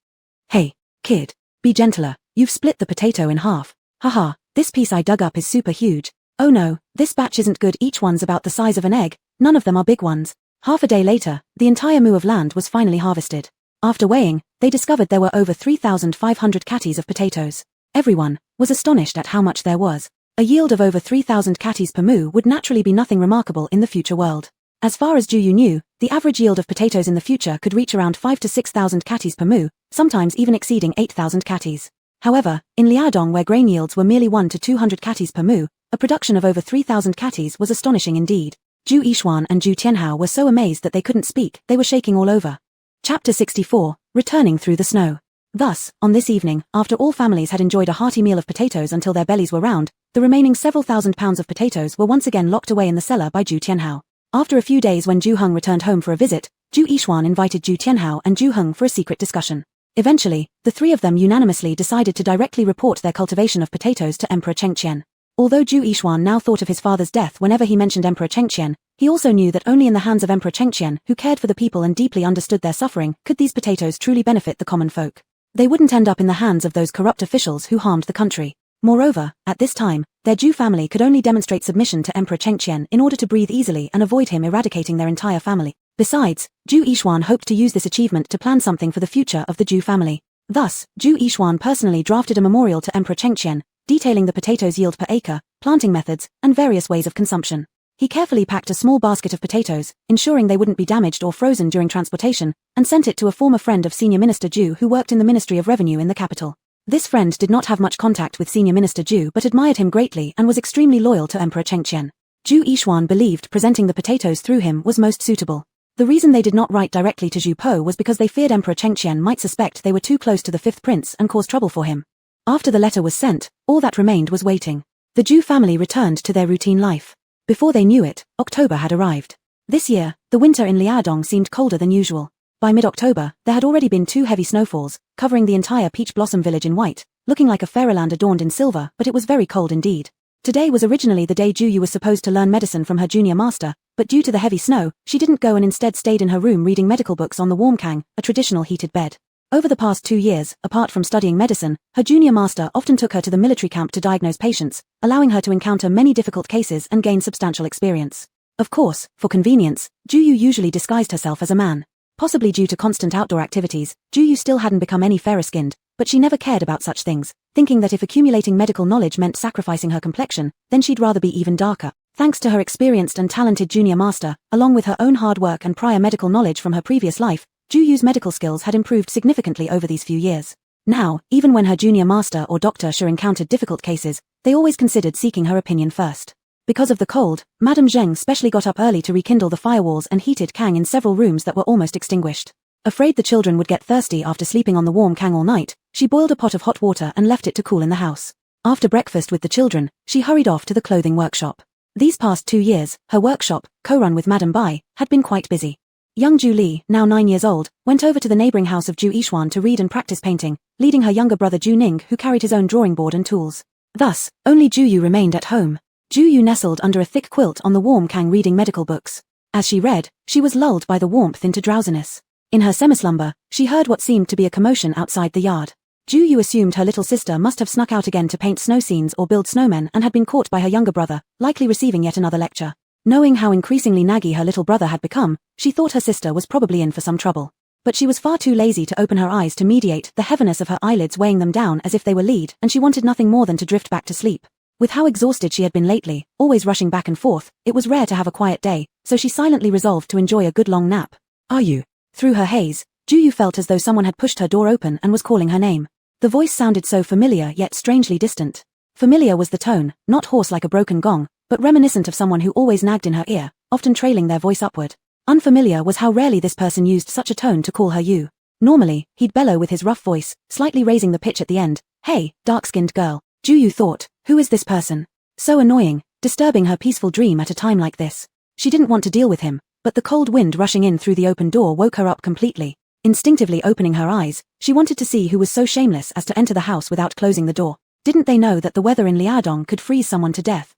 Hey, kid, be gentler, you've split the potato in half. Haha, this piece I dug up is super huge. Oh no, this batch isn't good, each one's about the size of an egg, none of them are big ones. Half a day later, the entire mu of land was finally harvested. After weighing, they discovered there were over 3,500 catties of potatoes. Everyone was astonished at how much there was. A yield of over 3,000 catties per mu would naturally be nothing remarkable in the future world. As far as Zhu Yu knew, the average yield of potatoes in the future could reach around 5 to 6,000 catties per mu, sometimes even exceeding 8,000 catties. However, in Liaodong where grain yields were merely 1 to 200 catties per mu, a production of over 3,000 catties was astonishing indeed. Zhu Yishuan and Zhu Tianhao were so amazed that they couldn't speak, they were shaking all over. Chapter 64, Returning Through the Snow. Thus, on this evening, after all families had enjoyed a hearty meal of potatoes until their bellies were round, the remaining several thousand pounds of potatoes were once again locked away in the cellar by Zhu Tianhao. After a few days when Zhu Heng returned home for a visit, Zhu Yishuan invited Zhu Tianhao and Zhu Heng for a secret discussion. Eventually, the three of them unanimously decided to directly report their cultivation of potatoes to Emperor Chengqian. Although Zhu Yishuan now thought of his father's death whenever he mentioned Emperor Chengqian, he also knew that only in the hands of Emperor Chengqian, who cared for the people and deeply understood their suffering, could these potatoes truly benefit the common folk. They wouldn't end up in the hands of those corrupt officials who harmed the country. Moreover, at this time, their Zhu family could only demonstrate submission to Emperor Chengqian in order to breathe easily and avoid him eradicating their entire family. Besides, Zhu Yishuan hoped to use this achievement to plan something for the future of the Zhu family. Thus, Zhu Yishuan personally drafted a memorial to Emperor Chengqian, detailing the potatoes' yield per acre, planting methods, and various ways of consumption. He carefully packed a small basket of potatoes, ensuring they wouldn't be damaged or frozen during transportation, and sent it to a former friend of Senior Minister Zhu who worked in the Ministry of Revenue in the capital. This friend did not have much contact with Senior Minister Zhu but admired him greatly and was extremely loyal to Emperor Chengqian. Zhu Yishuan believed presenting the potatoes through him was most suitable. The reason they did not write directly to Zhu Po was because they feared Emperor Chengqian might suspect they were too close to the fifth prince and cause trouble for him. After the letter was sent, all that remained was waiting. The Zhu family returned to their routine life. Before they knew it, October had arrived. This year, the winter in Liaodong seemed colder than usual. By mid-October, there had already been 2 heavy snowfalls, covering the entire Peach Blossom village in white, looking like a fairyland adorned in silver, but it was very cold indeed. Today was originally the day Zhu Yu was supposed to learn medicine from her junior master, but due to the heavy snow, she didn't go and instead stayed in her room reading medical books on the warm kang, a traditional heated bed. Over the past 2 years, apart from studying medicine, her junior master often took her to the military camp to diagnose patients, allowing her to encounter many difficult cases and gain substantial experience. Of course, for convenience, Zhu Yu usually disguised herself as a man. Possibly due to constant outdoor activities, Zhu Yu still hadn't become any fairer-skinned, but she never cared about such things, thinking that if accumulating medical knowledge meant sacrificing her complexion, then she'd rather be even darker. Thanks to her experienced and talented junior master, along with her own hard work and prior medical knowledge from her previous life, Zhu Yu's medical skills had improved significantly over these few years. Now, even when her junior master or doctor sure encountered difficult cases, they always considered seeking her opinion first. Because of the cold, Madame Zheng specially got up early to rekindle the firewalls and heated kang in several rooms that were almost extinguished. Afraid the children would get thirsty after sleeping on the warm kang all night, she boiled a pot of hot water and left it to cool in the house. After breakfast with the children, she hurried off to the clothing workshop. These past 2 years, her workshop, co-run with Madame Bai, had been quite busy. Young Ju Li, now 9 years old, went over to the neighboring house of Ju Yixuan to read and practice painting, leading her younger brother Ju Ning, who carried his own drawing board and tools. Thus, only Ju Yu remained at home. Ju Yu nestled under a thick quilt on the warm kang reading medical books. As she read, she was lulled by the warmth into drowsiness. In her semi-slumber, she heard what seemed to be a commotion outside the yard. Ju Yu assumed her little sister must have snuck out again to paint snow scenes or build snowmen and had been caught by her younger brother, likely receiving yet another lecture. Knowing how increasingly naggy her little brother had become, she thought her sister was probably in for some trouble. But she was far too lazy to open her eyes to mediate the heaviness of her eyelids weighing them down as if they were lead, and she wanted nothing more than to drift back to sleep. With how exhausted she had been lately, always rushing back and forth, it was rare to have a quiet day, so she silently resolved to enjoy a good long nap. "Are you?" Through her haze, Ju Yu felt as though someone had pushed her door open and was calling her name. The voice sounded so familiar yet strangely distant. Familiar was the tone, not hoarse like a broken gong, but reminiscent of someone who always nagged in her ear, often trailing their voice upward. Unfamiliar was how rarely this person used such a tone to call her you. Normally, he'd bellow with his rough voice, slightly raising the pitch at the end. "Hey, dark-skinned girl." Ju Yu thought, who is this person? So annoying, disturbing her peaceful dream at a time like this. She didn't want to deal with him, but the cold wind rushing in through the open door woke her up completely. Instinctively opening her eyes, she wanted to see who was so shameless as to enter the house without closing the door. Didn't they know that the weather in Liaodong could freeze someone to death?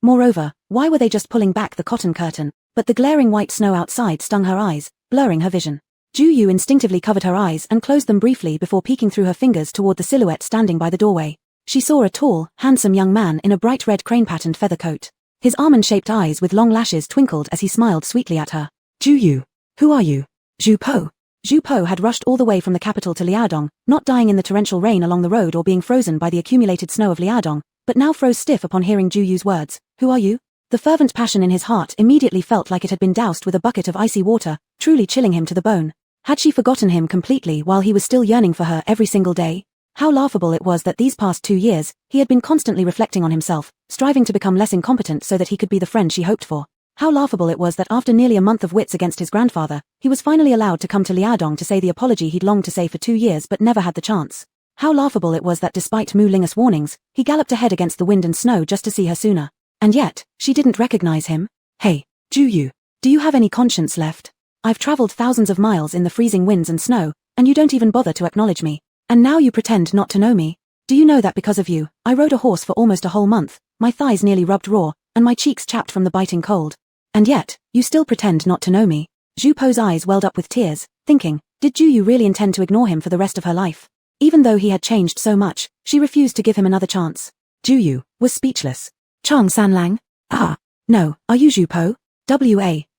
Moreover, why were they just pulling back the cotton curtain? But the glaring white snow outside stung her eyes, blurring her vision. Ju Yu instinctively covered her eyes and closed them briefly before peeking through her fingers toward the silhouette standing by the doorway. She saw a tall, handsome young man in a bright red crane-patterned feather coat. His almond-shaped eyes with long lashes twinkled as he smiled sweetly at her. "Ju Yu, who are you?" "Zhu Po." Zhu Po had rushed all the way from the capital to Liaodong, not dying in the torrential rain along the road or being frozen by the accumulated snow of Liaodong, but now froze stiff upon hearing Ju Yu's words. "Who are you?" The fervent passion in his heart immediately felt like it had been doused with a bucket of icy water, truly chilling him to the bone. Had she forgotten him completely while he was still yearning for her every single day? How laughable it was that these past 2 years, he had been constantly reflecting on himself, striving to become less incompetent so that he could be the friend she hoped for. How laughable it was that after nearly a month of wits against his grandfather, he was finally allowed to come to Liaodong to say the apology he'd longed to say for 2 years but never had the chance. How laughable it was that despite Mu Linga's warnings, he galloped ahead against the wind and snow just to see her sooner. And yet, she didn't recognize him. "Hey, Ju Yu, do you have any conscience left? I've traveled thousands of miles in the freezing winds and snow, and you don't even bother to acknowledge me. And now you pretend not to know me. Do you know that because of you, I rode a horse for almost a whole month, my thighs nearly rubbed raw, and my cheeks chapped from the biting cold? And yet, you still pretend not to know me." Zhu Po's eyes welled up with tears, thinking, did Ju Yu really intend to ignore him for the rest of her life? Even though he had changed so much, she refused to give him another chance. Ju Yu was speechless. "Chang Sanlang? Ah, no, are you Zhu Po?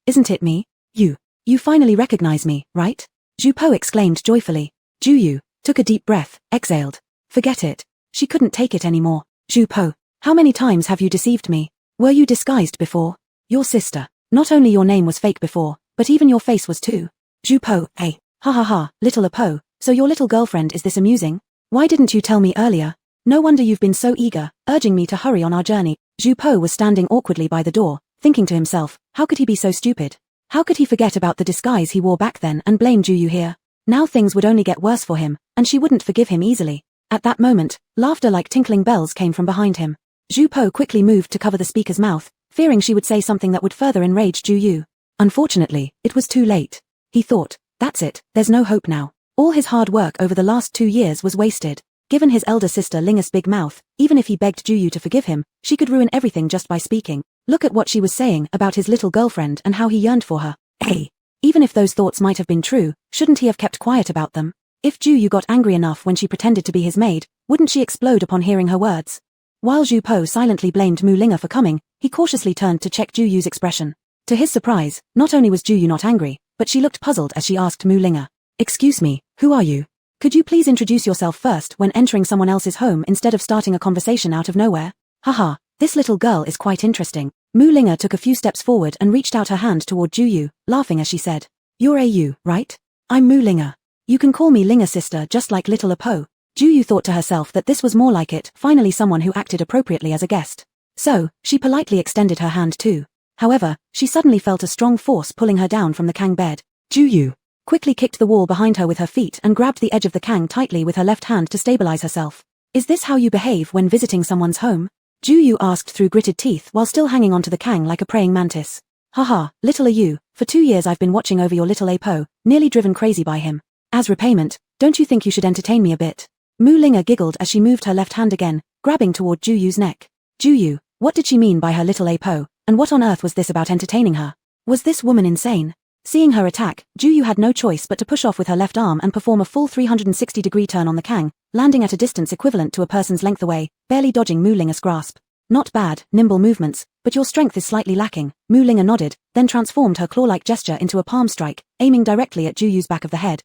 Isn't it me? You finally recognize me, right?" Zhu Po exclaimed joyfully. Ju Yu took a deep breath, exhaled. Forget it. She couldn't take it anymore. "Zhu Po, how many times have you deceived me? Were you disguised before? Your sister. Not only your name was fake before, but even your face was too." "Zhu Po, eh? Ha ha ha, little Apo, so your little girlfriend is this amusing? Why didn't you tell me earlier? No wonder you've been so eager, urging me to hurry on our journey." Zhu Po was standing awkwardly by the door, thinking to himself, how could he be so stupid? How could he forget about the disguise he wore back then and blame Ju Yu here? Now things would only get worse for him, and she wouldn't forgive him easily. At that moment, laughter like tinkling bells came from behind him. Zhu Po quickly moved to cover the speaker's mouth, fearing she would say something that would further enrage Ju Yu. Unfortunately, it was too late. He thought, that's it, there's no hope now. All his hard work over the last 2 years was wasted. Given his elder sister Linga's big mouth, even if he begged Ju Yu to forgive him, she could ruin everything just by speaking. Look at what she was saying about his little girlfriend and how he yearned for her. Hey! Even if those thoughts might have been true, shouldn't he have kept quiet about them? If Ju Yu got angry enough when she pretended to be his maid, wouldn't she explode upon hearing her words? While Zhu Po silently blamed Mu Linga for coming, he cautiously turned to check Ju Yu's expression. To his surprise, not only was Ju Yu not angry, but she looked puzzled as she asked Mu Linga, "Excuse me, who are you? Could you please introduce yourself first when entering someone else's home instead of starting a conversation out of nowhere? Haha, this little girl is quite interesting." Mu Linga took a few steps forward and reached out her hand toward Ju Yu, laughing as she said, "You're AU, right? I'm Mu Linga. You can call me Linga sister just like little Apo." Ju Yu thought to herself that this was more like it, finally someone who acted appropriately as a guest. So, she politely extended her hand too. However, she suddenly felt a strong force pulling her down from the Kang bed. Ju Yu quickly kicked the wall behind her with her feet and grabbed the edge of the Kang tightly with her left hand to stabilize herself. "Is this how you behave when visiting someone's home?" Ju Yu asked through gritted teeth while still hanging onto the Kang like a praying mantis. Haha, little are you, for 2 years I've been watching over your little Apo, nearly driven crazy by him. As repayment, don't you think you should entertain me a bit? Mu Linga giggled as she moved her left hand again, grabbing toward Juyu's neck. Juyu, what did she mean by her little Apo, and what on earth was this about entertaining her? Was this woman insane? Seeing her attack, Juyu had no choice but to push off with her left arm and perform a full 360-degree turn on the Kang, landing at a distance equivalent to a person's length away, barely dodging Mu Linga's grasp. Not bad, nimble movements, but your strength is slightly lacking. Mu Linga nodded, then transformed her claw-like gesture into a palm strike, aiming directly at Juyu's back of the head.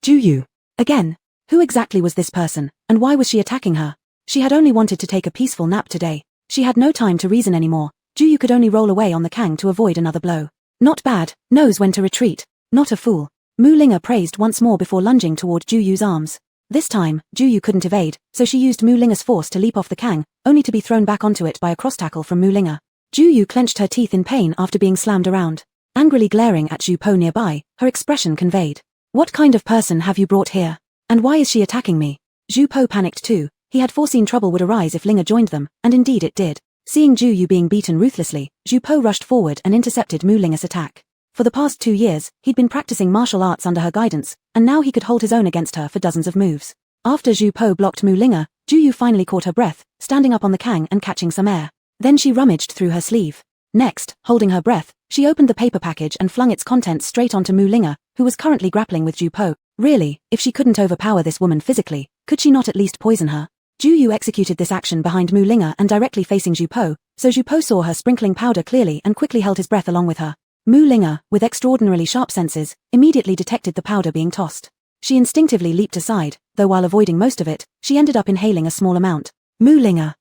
Juyu. Again. Who exactly was this person, and why was she attacking her? She had only wanted to take a peaceful nap today. She had no time to reason anymore. Juyu could only roll away on the Kang to avoid another blow. Not bad, knows when to retreat. Not a fool. Mu Linga praised once more before lunging toward Juyu's arms. This time, Juyu couldn't evade, so she used Mu Linga's force to leap off the Kang, only to be thrown back onto it by a cross-tackle from Mu Linga. Juyu clenched her teeth in pain after being slammed around. Angrily glaring at Zhu Po nearby, her expression conveyed. What kind of person have you brought here? And why is she attacking me? Zhu Po panicked too. He had foreseen trouble would arise if Linga joined them, and indeed it did. Seeing Juyu being beaten ruthlessly, Zhu Po rushed forward and intercepted Mu Linga's attack. For the past 2 years, he'd been practicing martial arts under her guidance, and now he could hold his own against her for dozens of moves. After Zhu Po blocked Mu Linga, Juyu finally caught her breath, standing up on the Kang and catching some air. Then she rummaged through her sleeve. Next, holding her breath, she opened the paper package and flung its contents straight onto Mu Linga, who was currently grappling with Zhu Po. Really, if she couldn't overpower this woman physically, could she not at least poison her? Juyu executed this action behind Mu Linga and directly facing Zhu Po, so Zhu Po saw her sprinkling powder clearly and quickly held his breath along with her. Mu Linga, with extraordinarily sharp senses, immediately detected the powder being tossed. She instinctively leaped aside, though while avoiding most of it, she ended up inhaling a small amount. Mu Linga.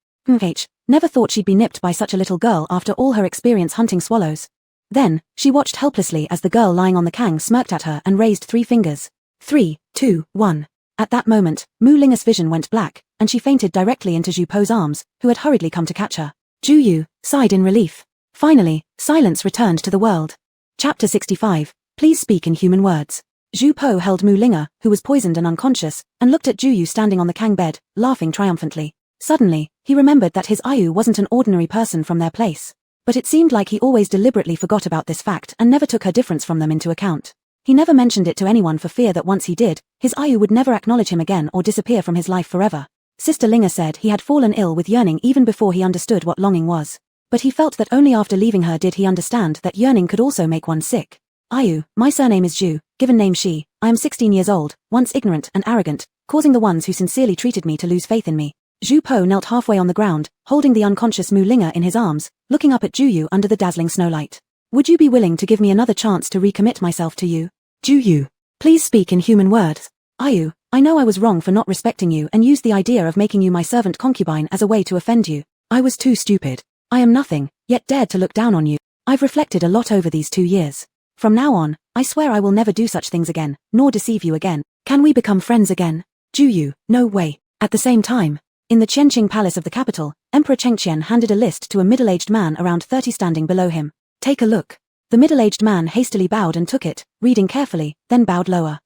Never thought she'd be nipped by such a little girl after all her experience hunting swallows. Then, she watched helplessly as the girl lying on the Kang smirked at her and raised 3 fingers. 3, 2, 1. At that moment, Mu Linga's vision went black, and she fainted directly into Zhu Po's arms, who had hurriedly come to catch her. Juyu sighed in relief. Finally, silence returned to the world. Chapter 65. Please speak in human words. Zhu Po held Mu Linga, who was poisoned and unconscious, and looked at Juyu standing on the Kang bed, laughing triumphantly. Suddenly, he remembered that his Ayu wasn't an ordinary person from their place. But it seemed like he always deliberately forgot about this fact and never took her difference from them into account. He never mentioned it to anyone for fear that once he did, his Ayu would never acknowledge him again or disappear from his life forever. Sister Linga said he had fallen ill with yearning even before he understood what longing was. But he felt that only after leaving her did he understand that yearning could also make one sick. Ayu, my surname is Zhu, given name Shi, I am 16 years old, once ignorant and arrogant, causing the ones who sincerely treated me to lose faith in me. Zhu Po knelt halfway on the ground, holding the unconscious Mu Linga in his arms, looking up at Juyu under the dazzling snowlight. Would you be willing to give me another chance to recommit myself to you? Juyu. Please speak in human words. Ayu, I know I was wrong for not respecting you and used the idea of making you my servant concubine as a way to offend you. I was too stupid. I am nothing, yet dared to look down on you. I've reflected a lot over these 2 years. From now on, I swear I will never do such things again, nor deceive you again. Can we become friends again? Juyu, no way. At the same time, in the Qianqing Palace of the capital, Emperor Chengqian handed a list to a middle-aged man around 30 standing below him. Take a look. The middle-aged man hastily bowed and took it, reading carefully, then bowed lower.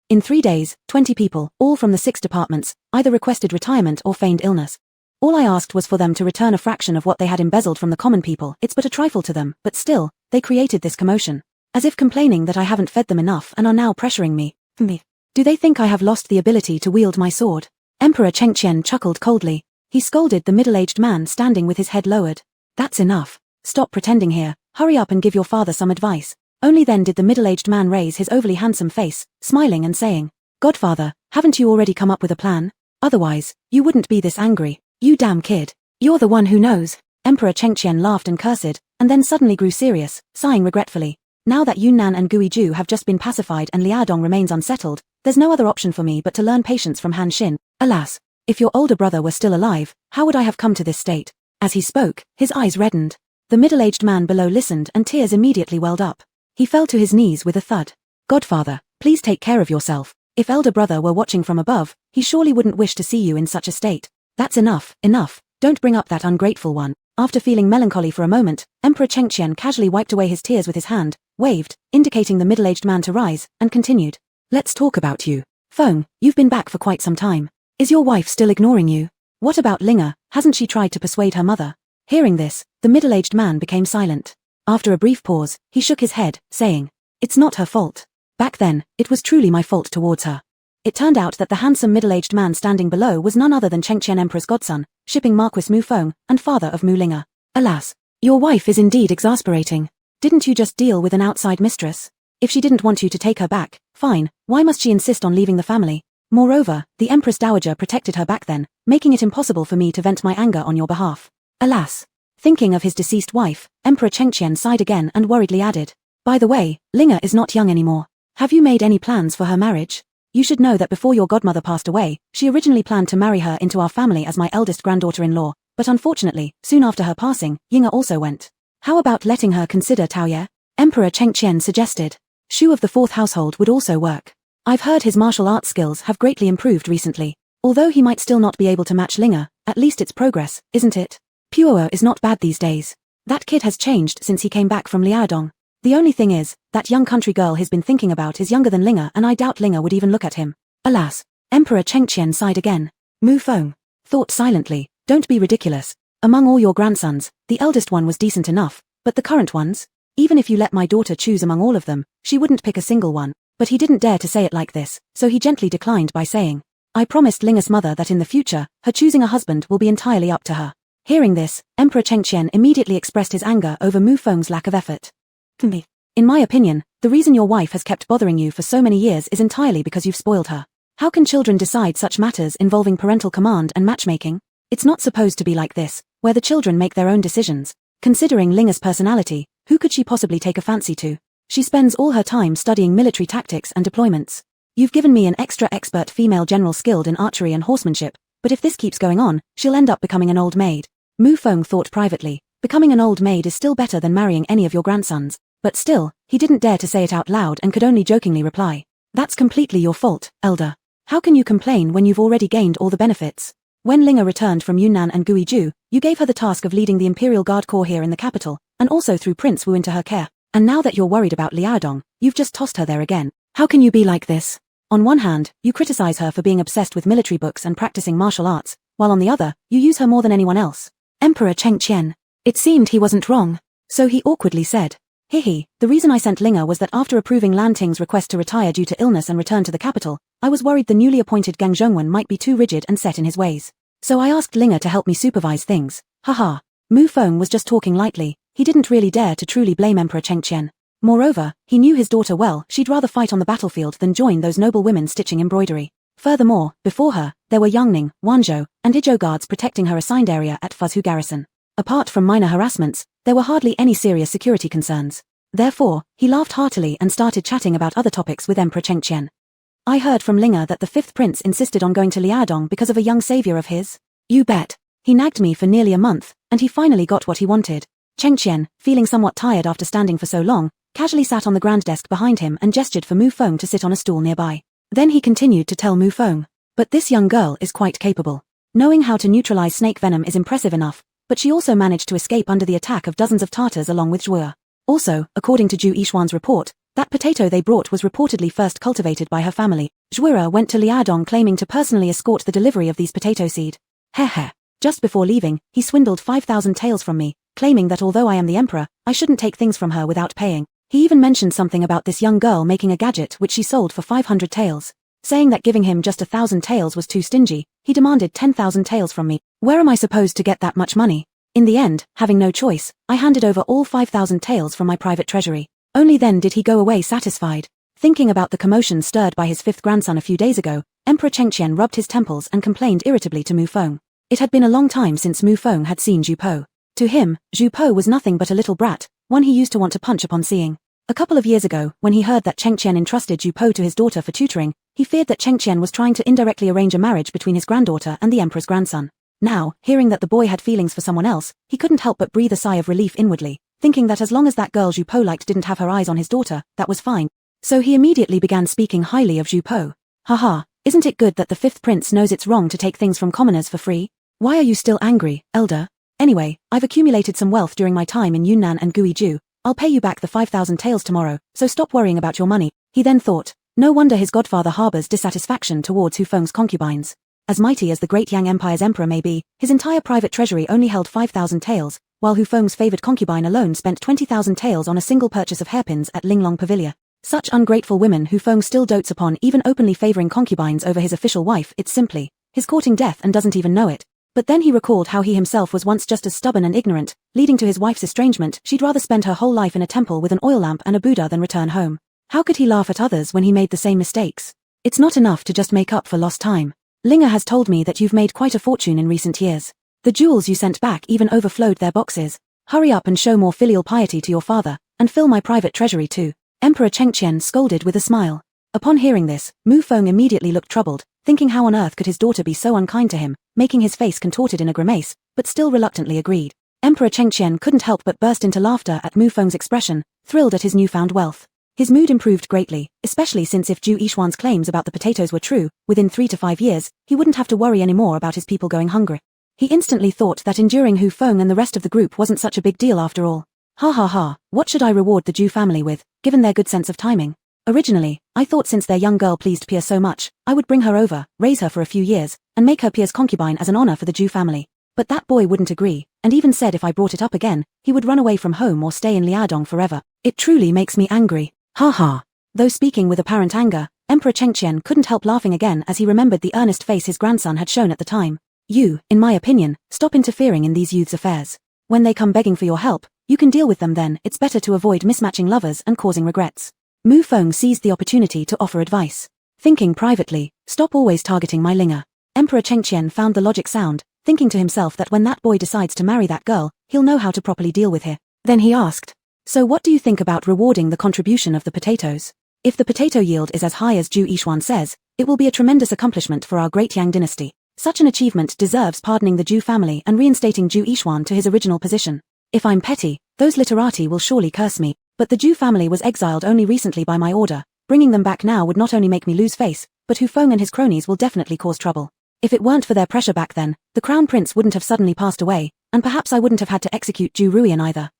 In 3 days, 20 people, all from the 6 departments, either requested retirement or feigned illness. All I asked was for them to return a fraction of what they had embezzled from the common people. It's but a trifle to them, but still, they created this commotion. As if complaining that I haven't fed them enough and are now pressuring me. Do they think I have lost the ability to wield my sword? Emperor Chengqian chuckled coldly. He scolded the middle-aged man standing with his head lowered. That's enough. Stop pretending here, hurry up and give your father some advice. Only then did the middle-aged man raise his overly handsome face, smiling and saying, Godfather, haven't you already come up with a plan? Otherwise, you wouldn't be this angry. You damn kid. You're the one who knows. Emperor Chengqian laughed and cursed, and then suddenly grew serious, sighing regretfully. Now that Yunnan and Guizhou have just been pacified and Liaodong remains unsettled, there's no other option for me but to learn patience from Han Xin. Alas, if your older brother were still alive, how would I have come to this state? As he spoke, his eyes reddened. The middle-aged man below listened and tears immediately welled up. He fell to his knees with a thud. Godfather, please take care of yourself. If elder brother were watching from above, he surely wouldn't wish to see you in such a state. That's enough, enough. Don't bring up that ungrateful one. After feeling melancholy for a moment, Emperor Chengqian casually wiped away his tears with his hand, waved, indicating the middle-aged man to rise, and continued. Let's talk about you. Feng, you've been back for quite some time. Is your wife still ignoring you? What about Linga? Hasn't she tried to persuade her mother? Hearing this, the middle-aged man became silent. After a brief pause, he shook his head, saying, "It's not her fault. Back then, it was truly my fault towards her." It turned out that the handsome middle-aged man standing below was none other than Chengqian Emperor's godson, shipping Marquis Mu Feng, and father of Mu Linga. Alas, your wife is indeed exasperating. Didn't you just deal with an outside mistress? If she didn't want you to take her back, fine, why must she insist on leaving the family? Moreover, the Empress Dowager protected her back then, making it impossible for me to vent my anger on your behalf. Alas. Thinking of his deceased wife, Emperor Chengqian sighed again and worriedly added, "By the way, Linga is not young anymore. Have you made any plans for her marriage? You should know that before your godmother passed away, she originally planned to marry her into our family as my eldest granddaughter-in-law, but unfortunately, soon after her passing, Yinga also went. How about letting her consider Taoye?" Emperor Chengqian suggested. Shu of the fourth household would also work. I've heard his martial arts skills have greatly improved recently. Although he might still not be able to match Linga, at least it's progress, isn't it? Puo is not bad these days. That kid has changed since he came back from Liaodong. The only thing is, that young country girl he's been thinking about is younger than Linga, and I doubt Linga would even look at him. Alas. Emperor Chengqian sighed again. Mu Feng thought silently, "Don't be ridiculous. Among all your grandsons, the eldest one was decent enough, but the current ones? Even if you let my daughter choose among all of them, she wouldn't pick a single one." But he didn't dare to say it like this, so he gently declined by saying, "I promised Linga's mother that in the future, her choosing a husband will be entirely up to her." Hearing this, Emperor Chengqian immediately expressed his anger over Mu Feng's lack of effort. "In my opinion, the reason your wife has kept bothering you for so many years is entirely because you've spoiled her. How can children decide such matters involving parental command and matchmaking? It's not supposed to be like this, where the children make their own decisions. Considering Linga's personality, who could she possibly take a fancy to? She spends all her time studying military tactics and deployments. You've given me an extra expert female general skilled in archery and horsemanship, but if this keeps going on, she'll end up becoming an old maid." Mu Feng thought privately, becoming an old maid is still better than marrying any of your grandsons, but still, he didn't dare to say it out loud and could only jokingly reply, "That's completely your fault, elder. How can you complain when you've already gained all the benefits? When Linga returned from Yunnan and Guizhou, you gave her the task of leading the Imperial Guard Corps here in the capital, and also threw Prince Wu into her care. And now that you're worried about Liaodong, you've just tossed her there again. How can you be like this? On one hand, you criticize her for being obsessed with military books and practicing martial arts, while on the other, you use her more than anyone else." Emperor Chengqian. It seemed he wasn't wrong. So he awkwardly said, "Hihi, the reason I sent Linga was that after approving Lan Ting's request to retire due to illness and return to the capital, I was worried the newly appointed Gang Zhongwen might be too rigid and set in his ways. So I asked Linga to help me supervise things. Haha." Mu Feng was just talking lightly. He didn't really dare to truly blame Emperor Chengqian. Moreover, he knew his daughter well. She'd rather fight on the battlefield than join those noble women stitching embroidery. Furthermore, before her, there were Yangning, Wanzhou, and Izhou guards protecting her assigned area at Fuzhou Garrison. Apart from minor harassments, there were hardly any serious security concerns. Therefore, he laughed heartily and started chatting about other topics with Emperor Chengqian. "I heard from Linga that the fifth prince insisted on going to Liaodong because of a young savior of his. You bet. He nagged me for nearly a month, and he finally got what he wanted." Chengqian, feeling somewhat tired after standing for so long, casually sat on the grand desk behind him and gestured for Mu Feng to sit on a stool nearby. Then he continued to tell Mu Feng, "But this young girl is quite capable. Knowing how to neutralize snake venom is impressive enough, but she also managed to escape under the attack of dozens of Tartars along with Zhuo. Also, according to Zhu Yishuan's report, that potato they brought was reportedly first cultivated by her family. Zhuo went to Liaodong claiming to personally escort the delivery of these potato seed. Heh. Just before leaving, he swindled 5,000 taels from me, claiming that although I am the emperor, I shouldn't take things from her without paying. He even mentioned something about this young girl making a gadget which she sold for 500 taels. Saying that giving him just 1,000 taels was too stingy, he demanded 10,000 taels from me. Where am I supposed to get that much money? In the end, having no choice, I handed over all 5,000 taels from my private treasury. Only then did he go away satisfied." Thinking about the commotion stirred by his fifth grandson a few days ago, Emperor Chengqian rubbed his temples and complained irritably to Mu Feng. It had been a long time since Mu Feng had seen Zhu Po. To him, Zhu Po was nothing but a little brat, one he used to want to punch upon seeing. A couple of years ago, when he heard that Chengqian entrusted Zhu Po to his daughter for tutoring, he feared that Chengqian was trying to indirectly arrange a marriage between his granddaughter and the emperor's grandson. Now, hearing that the boy had feelings for someone else, he couldn't help but breathe a sigh of relief inwardly, thinking that as long as that girl Zhu Po liked didn't have her eyes on his daughter, that was fine. So he immediately began speaking highly of Zhu Po. "Haha, isn't it good that the fifth prince knows it's wrong to take things from commoners for free? Why are you still angry, elder? Anyway, I've accumulated some wealth during my time in Yunnan and Guizhou. I'll pay you back the 5,000 taels tomorrow, so stop worrying about your money." He then thought, no wonder his godfather harbors dissatisfaction towards Hu Feng's concubines. As mighty as the Great Yang Empire's emperor may be, his entire private treasury only held 5,000 taels, while Hu Feng's favored concubine alone spent 20,000 taels on a single purchase of hairpins at Linglong Pavilion. Such ungrateful women Hu Feng still dotes upon, even openly favoring concubines over his official wife. It's simply his courting death and doesn't even know it. But then he recalled how he himself was once just as stubborn and ignorant, leading to his wife's estrangement. She'd rather spend her whole life in a temple with an oil lamp and a Buddha than return home. How could he laugh at others when he made the same mistakes? It's not enough to just make up for lost time. Linger has told me that you've made quite a fortune in recent years. The jewels you sent back even overflowed their boxes. Hurry up and show more filial piety to your father, and fill my private treasury too. Emperor Chengqian scolded with a smile. Upon hearing this, Mu Feng immediately looked troubled, thinking how on earth could his daughter be so unkind to him, making his face contorted in a grimace, but still reluctantly agreed. Emperor Chengqian couldn't help but burst into laughter at Mu Feng's expression, thrilled at his newfound wealth. His mood improved greatly, especially since if Zhu Yixuan's claims about the potatoes were true, within 3 to 5 years, he wouldn't have to worry anymore about his people going hungry. He instantly thought that enduring Hu Feng and the rest of the group wasn't such a big deal after all. Ha ha ha, what should I reward the Zhu family with, given their good sense of timing? Originally, I thought since their young girl pleased Pierre so much, I would bring her over, raise her for a few years, and make her Pierre's concubine as an honor for the Zhu family. But that boy wouldn't agree, and even said if I brought it up again, he would run away from home or stay in Liaodong forever. It truly makes me angry. Ha ha. Though speaking with apparent anger, Emperor Chengqian couldn't help laughing again as he remembered the earnest face his grandson had shown at the time. You, in my opinion, stop interfering in these youths' affairs. When they come begging for your help, you can deal with them then. It's better to avoid mismatching lovers and causing regrets. Mu Feng seized the opportunity to offer advice. Thinking privately, stop always targeting my Linger. Emperor Chengqian found the logic sound, thinking to himself that when that boy decides to marry that girl, he'll know how to properly deal with her. Then he asked, so what do you think about rewarding the contribution of the potatoes? If the potato yield is as high as Zhu Yixuan says, it will be a tremendous accomplishment for our great Yang dynasty. Such an achievement deserves pardoning the Zhu family and reinstating Zhu Yixuan to his original position. If I'm petty, those literati will surely curse me, but the Zhu family was exiled only recently by my order. Bringing them back now would not only make me lose face, but Hu Feng and his cronies will definitely cause trouble. If it weren't for their pressure back then, the crown prince wouldn't have suddenly passed away, and perhaps I wouldn't have had to execute Zhu Ruian either.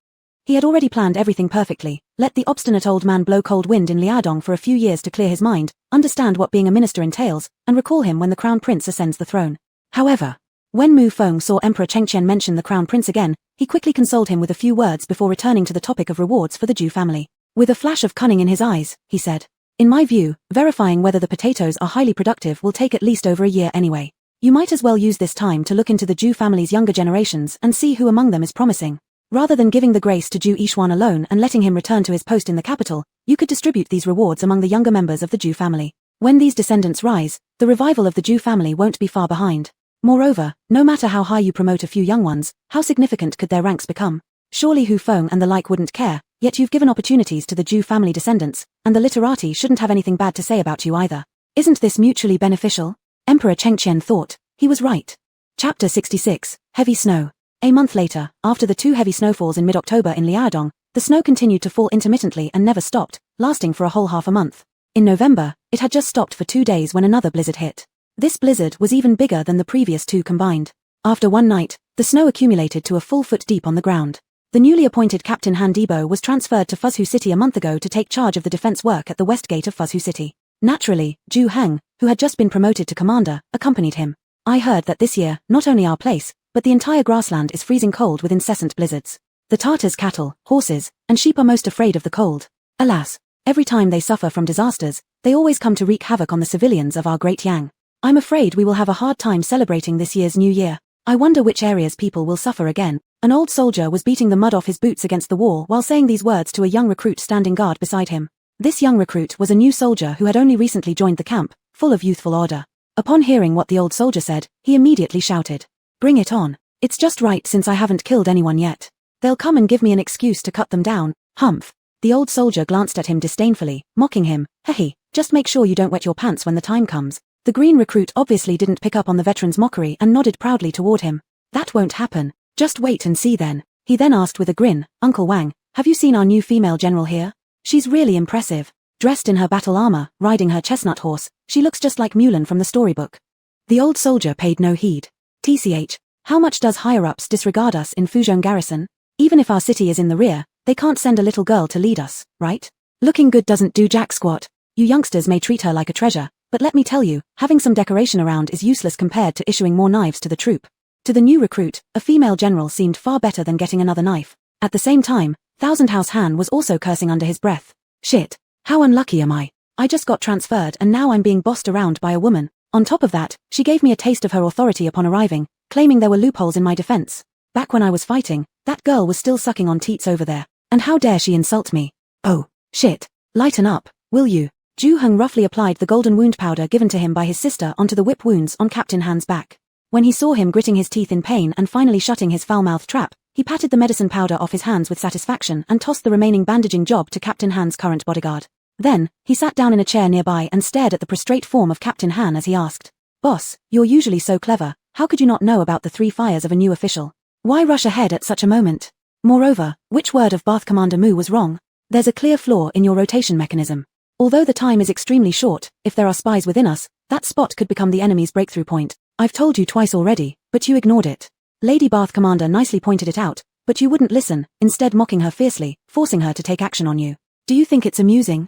He had already planned everything perfectly, let the obstinate old man blow cold wind in Liaodong for a few years to clear his mind, understand what being a minister entails, and recall him when the crown prince ascends the throne. However, when Mu Feng saw Emperor Chengqian mention the crown prince again, he quickly consoled him with a few words before returning to the topic of rewards for the Zhu family. With a flash of cunning in his eyes, he said, in my view, verifying whether the potatoes are highly productive will take at least over a year anyway. You might as well use this time to look into the Zhu family's younger generations and see who among them is promising. Rather than giving the grace to Zhu Yixuan alone and letting him return to his post in the capital, you could distribute these rewards among the younger members of the Zhu family. When these descendants rise, the revival of the Zhu family won't be far behind. Moreover, no matter how high you promote a few young ones, how significant could their ranks become? Surely Hu Feng and the like wouldn't care, yet you've given opportunities to the Zhu family descendants, and the literati shouldn't have anything bad to say about you either. Isn't this mutually beneficial? Emperor Chengqian thought. He was right. Chapter 66, Heavy Snow. A month later, after the 2 heavy snowfalls in mid-October in Liaodong, the snow continued to fall intermittently and never stopped, lasting for a whole half a month. In November, it had just stopped for 2 days when another blizzard hit. This blizzard was even bigger than the previous 2 combined. After one night, the snow accumulated to a full foot deep on the ground. The newly appointed Captain Han Debo was transferred to Fuzhou City a month ago to take charge of the defense work at the west gate of Fuzhou City. Naturally, Zhu Heng, who had just been promoted to commander, accompanied him. I heard that this year, not only our place, but the entire grassland is freezing cold with incessant blizzards. The Tartars' cattle, horses, and sheep are most afraid of the cold. Alas, every time they suffer from disasters, they always come to wreak havoc on the civilians of our great Yang. I'm afraid we will have a hard time celebrating this year's New Year. I wonder which areas people will suffer again. An old soldier was beating the mud off his boots against the wall while saying these words to a young recruit standing guard beside him. This young recruit was a new soldier who had only recently joined the camp, full of youthful ardor. Upon hearing what the old soldier said, he immediately shouted, "Bring it on. It's just right since I haven't killed anyone yet. They'll come and give me an excuse to cut them down." Humph. The old soldier glanced at him disdainfully, mocking him. Hehe, just make sure you don't wet your pants when the time comes. The green recruit obviously didn't pick up on the veteran's mockery and nodded proudly toward him. That won't happen. Just wait and see then. He then asked with a grin, "Uncle Wang, have you seen our new female general here? She's really impressive. Dressed in her battle armor, riding her chestnut horse, she looks just like Mulan from the storybook." The old soldier paid no heed. TCH, how much does higher-ups disregard us in Fuzhou garrison? Even if our city is in the rear, they can't send a little girl to lead us, right? Looking good doesn't do jack squat. You youngsters may treat her like a treasure, But let me tell you, having some decoration around is useless compared to issuing more knives to the troop. To the new recruit, a female general seemed far better than getting another knife. At the same time, Thousand House Han was also cursing under his breath. Shit. How unlucky am I? I just got transferred and now I'm being bossed around by a woman. On top of that, she gave me a taste of her authority upon arriving, claiming there were loopholes in my defense. Back when I was fighting, that girl was still sucking on teats over there. And how dare she insult me? Oh, shit. Lighten up, will you? Ju Heng roughly applied the golden wound powder given to him by his sister onto the whip wounds on Captain Han's back. When he saw him gritting his teeth in pain and finally shutting his foul-mouthed trap, he patted the medicine powder off his hands with satisfaction and tossed the remaining bandaging job to Captain Han's current bodyguard. Then, he sat down in a chair nearby and stared at the prostrate form of Captain Han as he asked, "Boss, you're usually so clever, how could you not know about the 3 fires of a new official? Why rush ahead at such a moment? Moreover, which word of Bath Commander Mu was wrong? There's a clear flaw in your rotation mechanism. Although the time is extremely short, if there are spies within us, that spot could become the enemy's breakthrough point. I've told you twice already, but you ignored it." Lady Bath Commander nicely pointed it out, but you wouldn't listen, instead mocking her fiercely, forcing her to take action on you. Do you think it's amusing?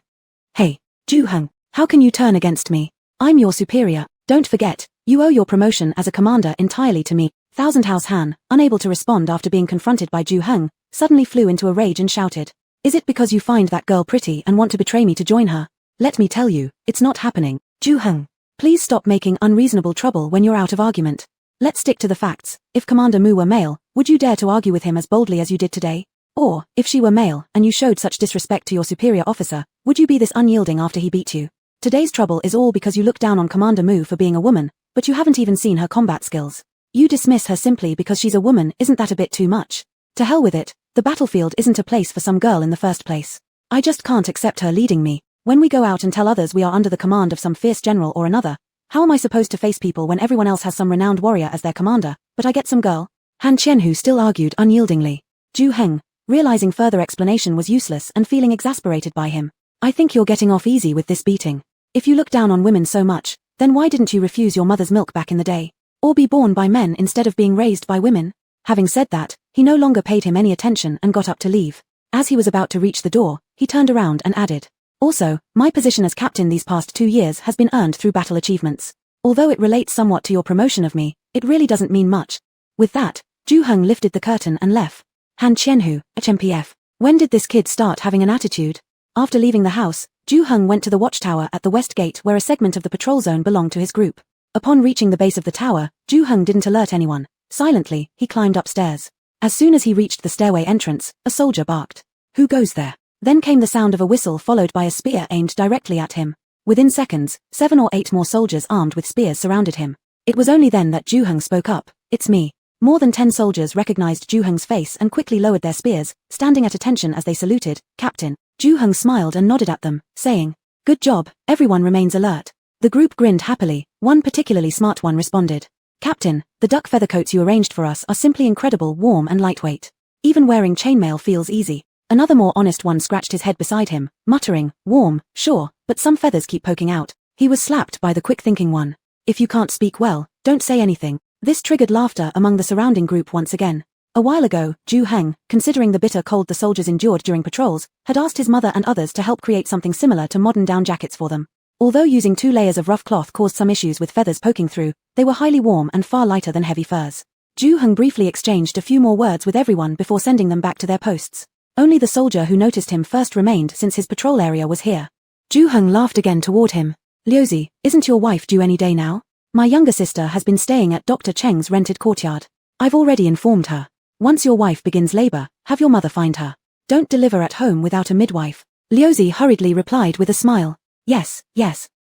Hey, Ju Heng, how can you turn against me? I'm your superior. Don't forget, you owe your promotion as a commander entirely to me. Thousand House Han, unable to respond after being confronted by Ju Heng, suddenly flew into a rage and shouted, "Is it because you find that girl pretty and want to betray me to join her? Let me tell you, it's not happening. Ju Heng, please stop making unreasonable trouble when you're out of argument. Let's stick to the facts. If Commander Mu were male, would you dare to argue with him as boldly as you did today? Or, if she were male and you showed such disrespect to your superior officer, would you be this unyielding after he beat you? Today's trouble is all because you look down on Commander Mu for being a woman, but you haven't even seen her combat skills. You dismiss her simply because she's a woman. Isn't that a bit too much? To hell with it, the battlefield isn't a place for some girl in the first place. I just can't accept her leading me. When we go out and tell others we are under the command of some fierce general or another, how am I supposed to face people when everyone else has some renowned warrior as their commander, but I get some girl?" Han Qianhu still argued unyieldingly. Ju Heng, realizing further explanation was useless and feeling exasperated by him. "I think you're getting off easy with this beating. If you look down on women so much, then why didn't you refuse your mother's milk back in the day? Or be born by men instead of being raised by women?" Having said that, he no longer paid him any attention and got up to leave. As he was about to reach the door, he turned around and added, "Also, my position as captain these past 2 years has been earned through battle achievements. Although it relates somewhat to your promotion of me, it really doesn't mean much." With that, Ju Heng lifted the curtain and left. Han Qianhu, HMPF. When did this kid start having an attitude? After leaving the house, Ju Heng went to the watchtower at the west gate where a segment of the patrol zone belonged to his group. Upon reaching the base of the tower, Ju Heng didn't alert anyone. Silently, he climbed upstairs. As soon as he reached the stairway entrance, a soldier barked, "Who goes there?" Then came the sound of a whistle followed by a spear aimed directly at him. Within seconds, 7 or 8 more soldiers armed with spears surrounded him. It was only then that Ju Heng spoke up, "It's me." More than 10 soldiers recognized Ju Heng's face and quickly lowered their spears, standing at attention as they saluted, "Captain." Ju Heng smiled and nodded at them, saying, "Good job, everyone remains alert." The group grinned happily. One particularly smart one responded, "Captain, the duck feather coats you arranged for us are simply incredible, warm and lightweight. Even wearing chainmail feels easy." Another more honest one scratched his head beside him, muttering, "Warm, sure, but some feathers keep poking out." He was slapped by the quick-thinking one. "If you can't speak well, don't say anything." This triggered laughter among the surrounding group once again. A while ago, Ju Heng, considering the bitter cold the soldiers endured during patrols, had asked his mother and others to help create something similar to modern down jackets for them. Although using 2 layers of rough cloth caused some issues with feathers poking through, they were highly warm and far lighter than heavy furs. Ju Heng briefly exchanged a few more words with everyone before sending them back to their posts. Only the soldier who noticed him first remained since his patrol area was here. Ju Heng laughed again toward him. "Liuzi, isn't your wife due any day now? My younger sister has been staying at Dr. Cheng's rented courtyard. I've already informed her. Once your wife begins labor, have your mother find her. Don't deliver at home without a midwife." Liuzi hurriedly replied with a smile. Yes,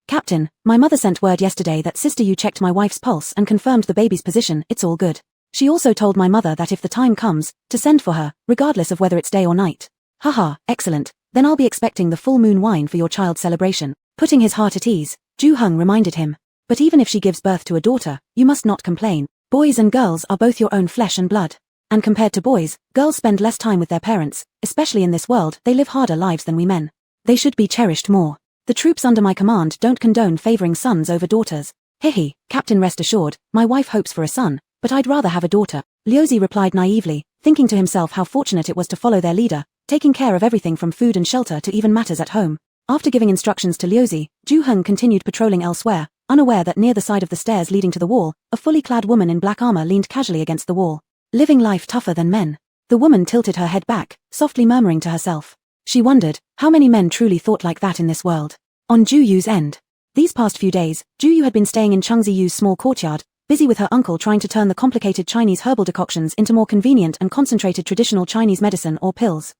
Captain, my mother sent word yesterday that Sister Yu checked my wife's pulse and confirmed the baby's position. It's all good. She also told my mother that if the time comes, to send for her, regardless of whether it's day or night." "Haha, excellent. Then I'll be expecting the full moon wine for your child's celebration." Putting his heart at ease, Ju Heng reminded him, "But even if she gives birth to a daughter, you must not complain. Boys and girls are both your own flesh and blood. And compared to boys, girls spend less time with their parents, especially in this world. They live harder lives than we men. They should be cherished more. The troops under my command don't condone favoring sons over daughters." "Hehe, Captain, rest assured, my wife hopes for a son, but I'd rather have a daughter," Liuzi replied naively, thinking to himself how fortunate it was to follow their leader, taking care of everything from food and shelter to even matters at home. After giving instructions to Liuzi, Ju-hung continued patrolling elsewhere, unaware that near the side of the stairs leading to the wall, a fully clad woman in black armor leaned casually against the wall. Living life tougher than men. The woman tilted her head back, softly murmuring to herself. She wondered, how many men truly thought like that in this world? On Ju-yu's end. These past few days, Ju-yu had been staying in Changzi-yu's small courtyard, busy with her uncle trying to turn the complicated Chinese herbal decoctions into more convenient and concentrated traditional Chinese medicine or pills.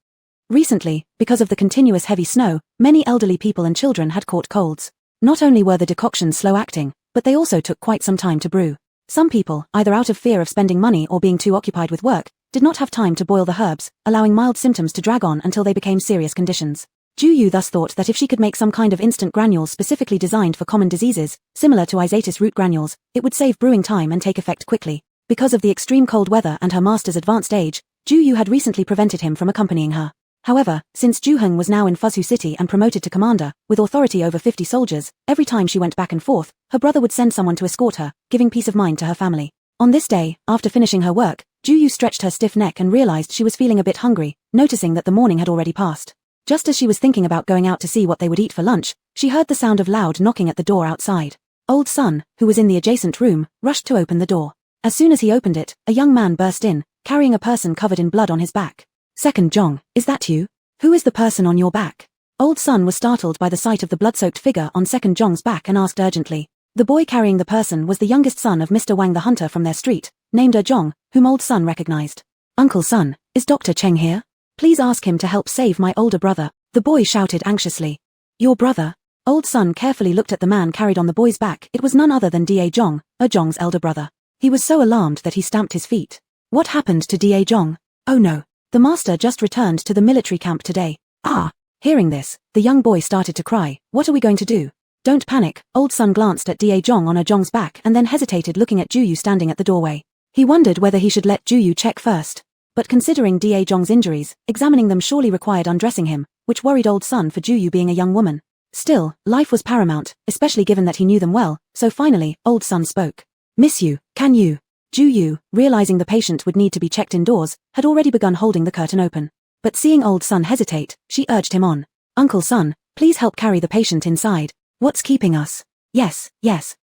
Recently, because of the continuous heavy snow, many elderly people and children had caught colds. Not only were the decoctions slow-acting, but they also took quite some time to brew. Some people, either out of fear of spending money or being too occupied with work, did not have time to boil the herbs, allowing mild symptoms to drag on until they became serious conditions. Ju-yu thus thought that if she could make some kind of instant granules specifically designed for common diseases, similar to Isatis root granules, it would save brewing time and take effect quickly. Because of the extreme cold weather and her master's advanced age, Ju-yu had recently prevented him from accompanying her. However, since Ju-hung was now in Fuzhou City and promoted to commander, with authority over 50 soldiers, every time she went back and forth, her brother would send someone to escort her, giving peace of mind to her family. On this day, after finishing her work, Ju-yu stretched her stiff neck and realized she was feeling a bit hungry, noticing that the morning had already passed. Just as she was thinking about going out to see what they would eat for lunch, she heard the sound of loud knocking at the door outside. Old Sun, who was in the adjacent room, rushed to open the door. As soon as he opened it, a young man burst in, carrying a person covered in blood on his back. Second Zhong, is that you? Who is the person on your back? Old Sun was startled by the sight of the blood-soaked figure on Second Zhong's back and asked urgently. The boy carrying the person was the youngest son of Mr. Wang the hunter from their street, named Zhong, whom Old Sun recognized. Uncle Sun, is Dr. Cheng here? Please ask him to help save my older brother, the boy shouted anxiously. Your brother? Old Sun carefully looked at the man carried on the boy's back. It was none other than Da Zhong, Zhong's elder brother. He was so alarmed that he stamped his feet. What happened to Da Zhong? Oh no. The master just returned to the military camp today. Ah! Hearing this, the young boy started to cry. What are we going to do? Don't panic. Old Sun glanced at Da Zhong on Zhong's back and then hesitated looking at Ju-yu standing at the doorway. He wondered whether he should let Ju-yu check first. But considering Da Zhong's injuries, examining them surely required undressing him, which worried Old Sun for Ju-yu being a young woman. Still, life was paramount, especially given that he knew them well, so finally, Old Sun spoke. Miss you, can you? Ju-yu, realizing the patient would need to be checked indoors, had already begun holding the curtain open. But seeing Old Sun hesitate, she urged him on. Uncle Sun, please help carry the patient inside. What's keeping us? Yes.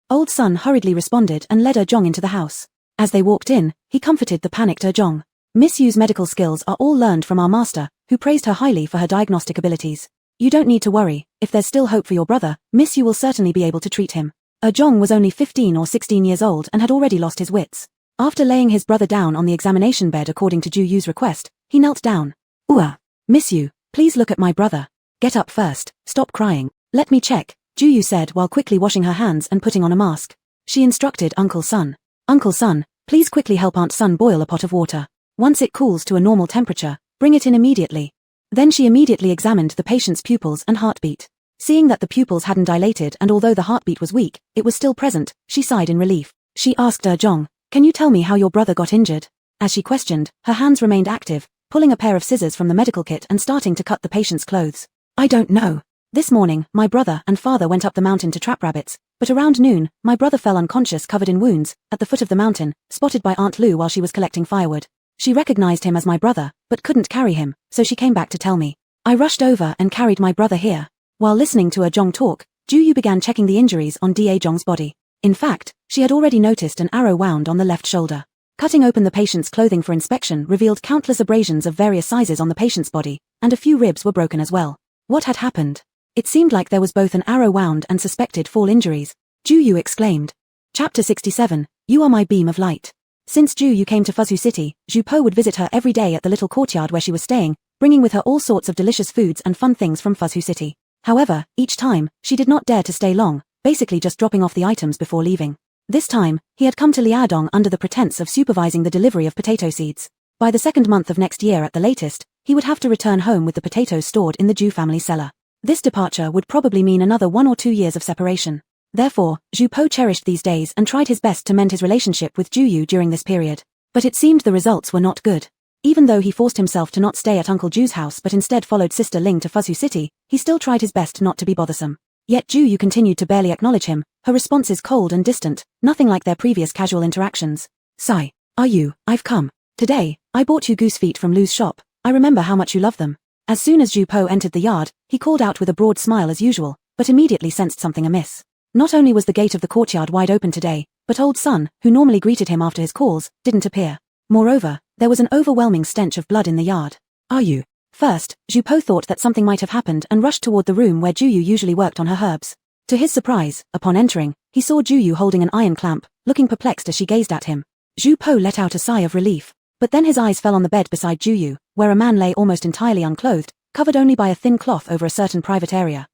Old Sun hurriedly responded and led Zhong into the house. As they walked in, he comforted the panicked Zhong. Miss Yu's medical skills are all learned from our master, who praised her highly for her diagnostic abilities. You don't need to worry, if there's still hope for your brother, Miss Yu will certainly be able to treat him. Zhong was only 15 or 16 years old and had already lost his wits. After laying his brother down on the examination bed according to Ju-yu's request, he knelt down. Miss Yu, please look at my brother. Get up first, stop crying. Let me check, Ju-yu said while quickly washing her hands and putting on a mask. She instructed Uncle Sun. Uncle Sun, please quickly help Aunt Sun boil a pot of water. Once it cools to a normal temperature, bring it in immediately. Then she immediately examined the patient's pupils and heartbeat. Seeing that the pupils hadn't dilated and although the heartbeat was weak, it was still present, she sighed in relief. She asked Zhong, can you tell me how your brother got injured? As she questioned, her hands remained active, pulling a pair of scissors from the medical kit and starting to cut the patient's clothes. I don't know. This morning, my brother and father went up the mountain to trap rabbits, but around noon, my brother fell unconscious covered in wounds, at the foot of the mountain, spotted by Aunt Lu while she was collecting firewood. She recognized him as my brother, but couldn't carry him, so she came back to tell me. I rushed over and carried my brother here. While listening to Zhong talk, Ju-yu began checking the injuries on Da Zhong's body. In fact, she had already noticed an arrow wound on the left shoulder. Cutting open the patient's clothing for inspection revealed countless abrasions of various sizes on the patient's body, and a few ribs were broken as well. What had happened? It seemed like there was both an arrow wound and suspected fall injuries. Ju-yu exclaimed. Chapter 67, You Are My Beam of Light. Since Ju-yu came to Fuzhou City, Zhu Po would visit her every day at the little courtyard where she was staying, bringing with her all sorts of delicious foods and fun things from Fuzhou City. However, each time, she did not dare to stay long, basically just dropping off the items before leaving. This time, he had come to Liaodong under the pretense of supervising the delivery of potato seeds. By the second month of next year at the latest, he would have to return home with the potatoes stored in the Zhu family cellar. This departure would probably mean another 1 or 2 years of separation. Therefore, Zhu Po cherished these days and tried his best to mend his relationship with Ju-yu during this period. But it seemed the results were not good. Even though he forced himself to not stay at Uncle Ju's house but instead followed Sister Ling to Fuzhou City, he still tried his best not to be bothersome. Yet Ju-yu continued to barely acknowledge him, her responses cold and distant, nothing like their previous casual interactions. Sigh. Are you? I've come. Today, I bought you goose feet from Lu's shop. I remember how much you love them. As soon as Zhu Po entered the yard, he called out with a broad smile as usual, but immediately sensed something amiss. Not only was the gate of the courtyard wide open today, but old Sun, who normally greeted him after his calls, didn't appear. Moreover, there was an overwhelming stench of blood in the yard. Are you? First, Zhu Po thought that something might have happened and rushed toward the room where Juyu usually worked on her herbs. To his surprise, upon entering, he saw Juyu holding an iron clamp, looking perplexed as she gazed at him. Zhu Po let out a sigh of relief, but then his eyes fell on the bed beside Juyu, where a man lay almost entirely unclothed, covered only by a thin cloth over a certain private area.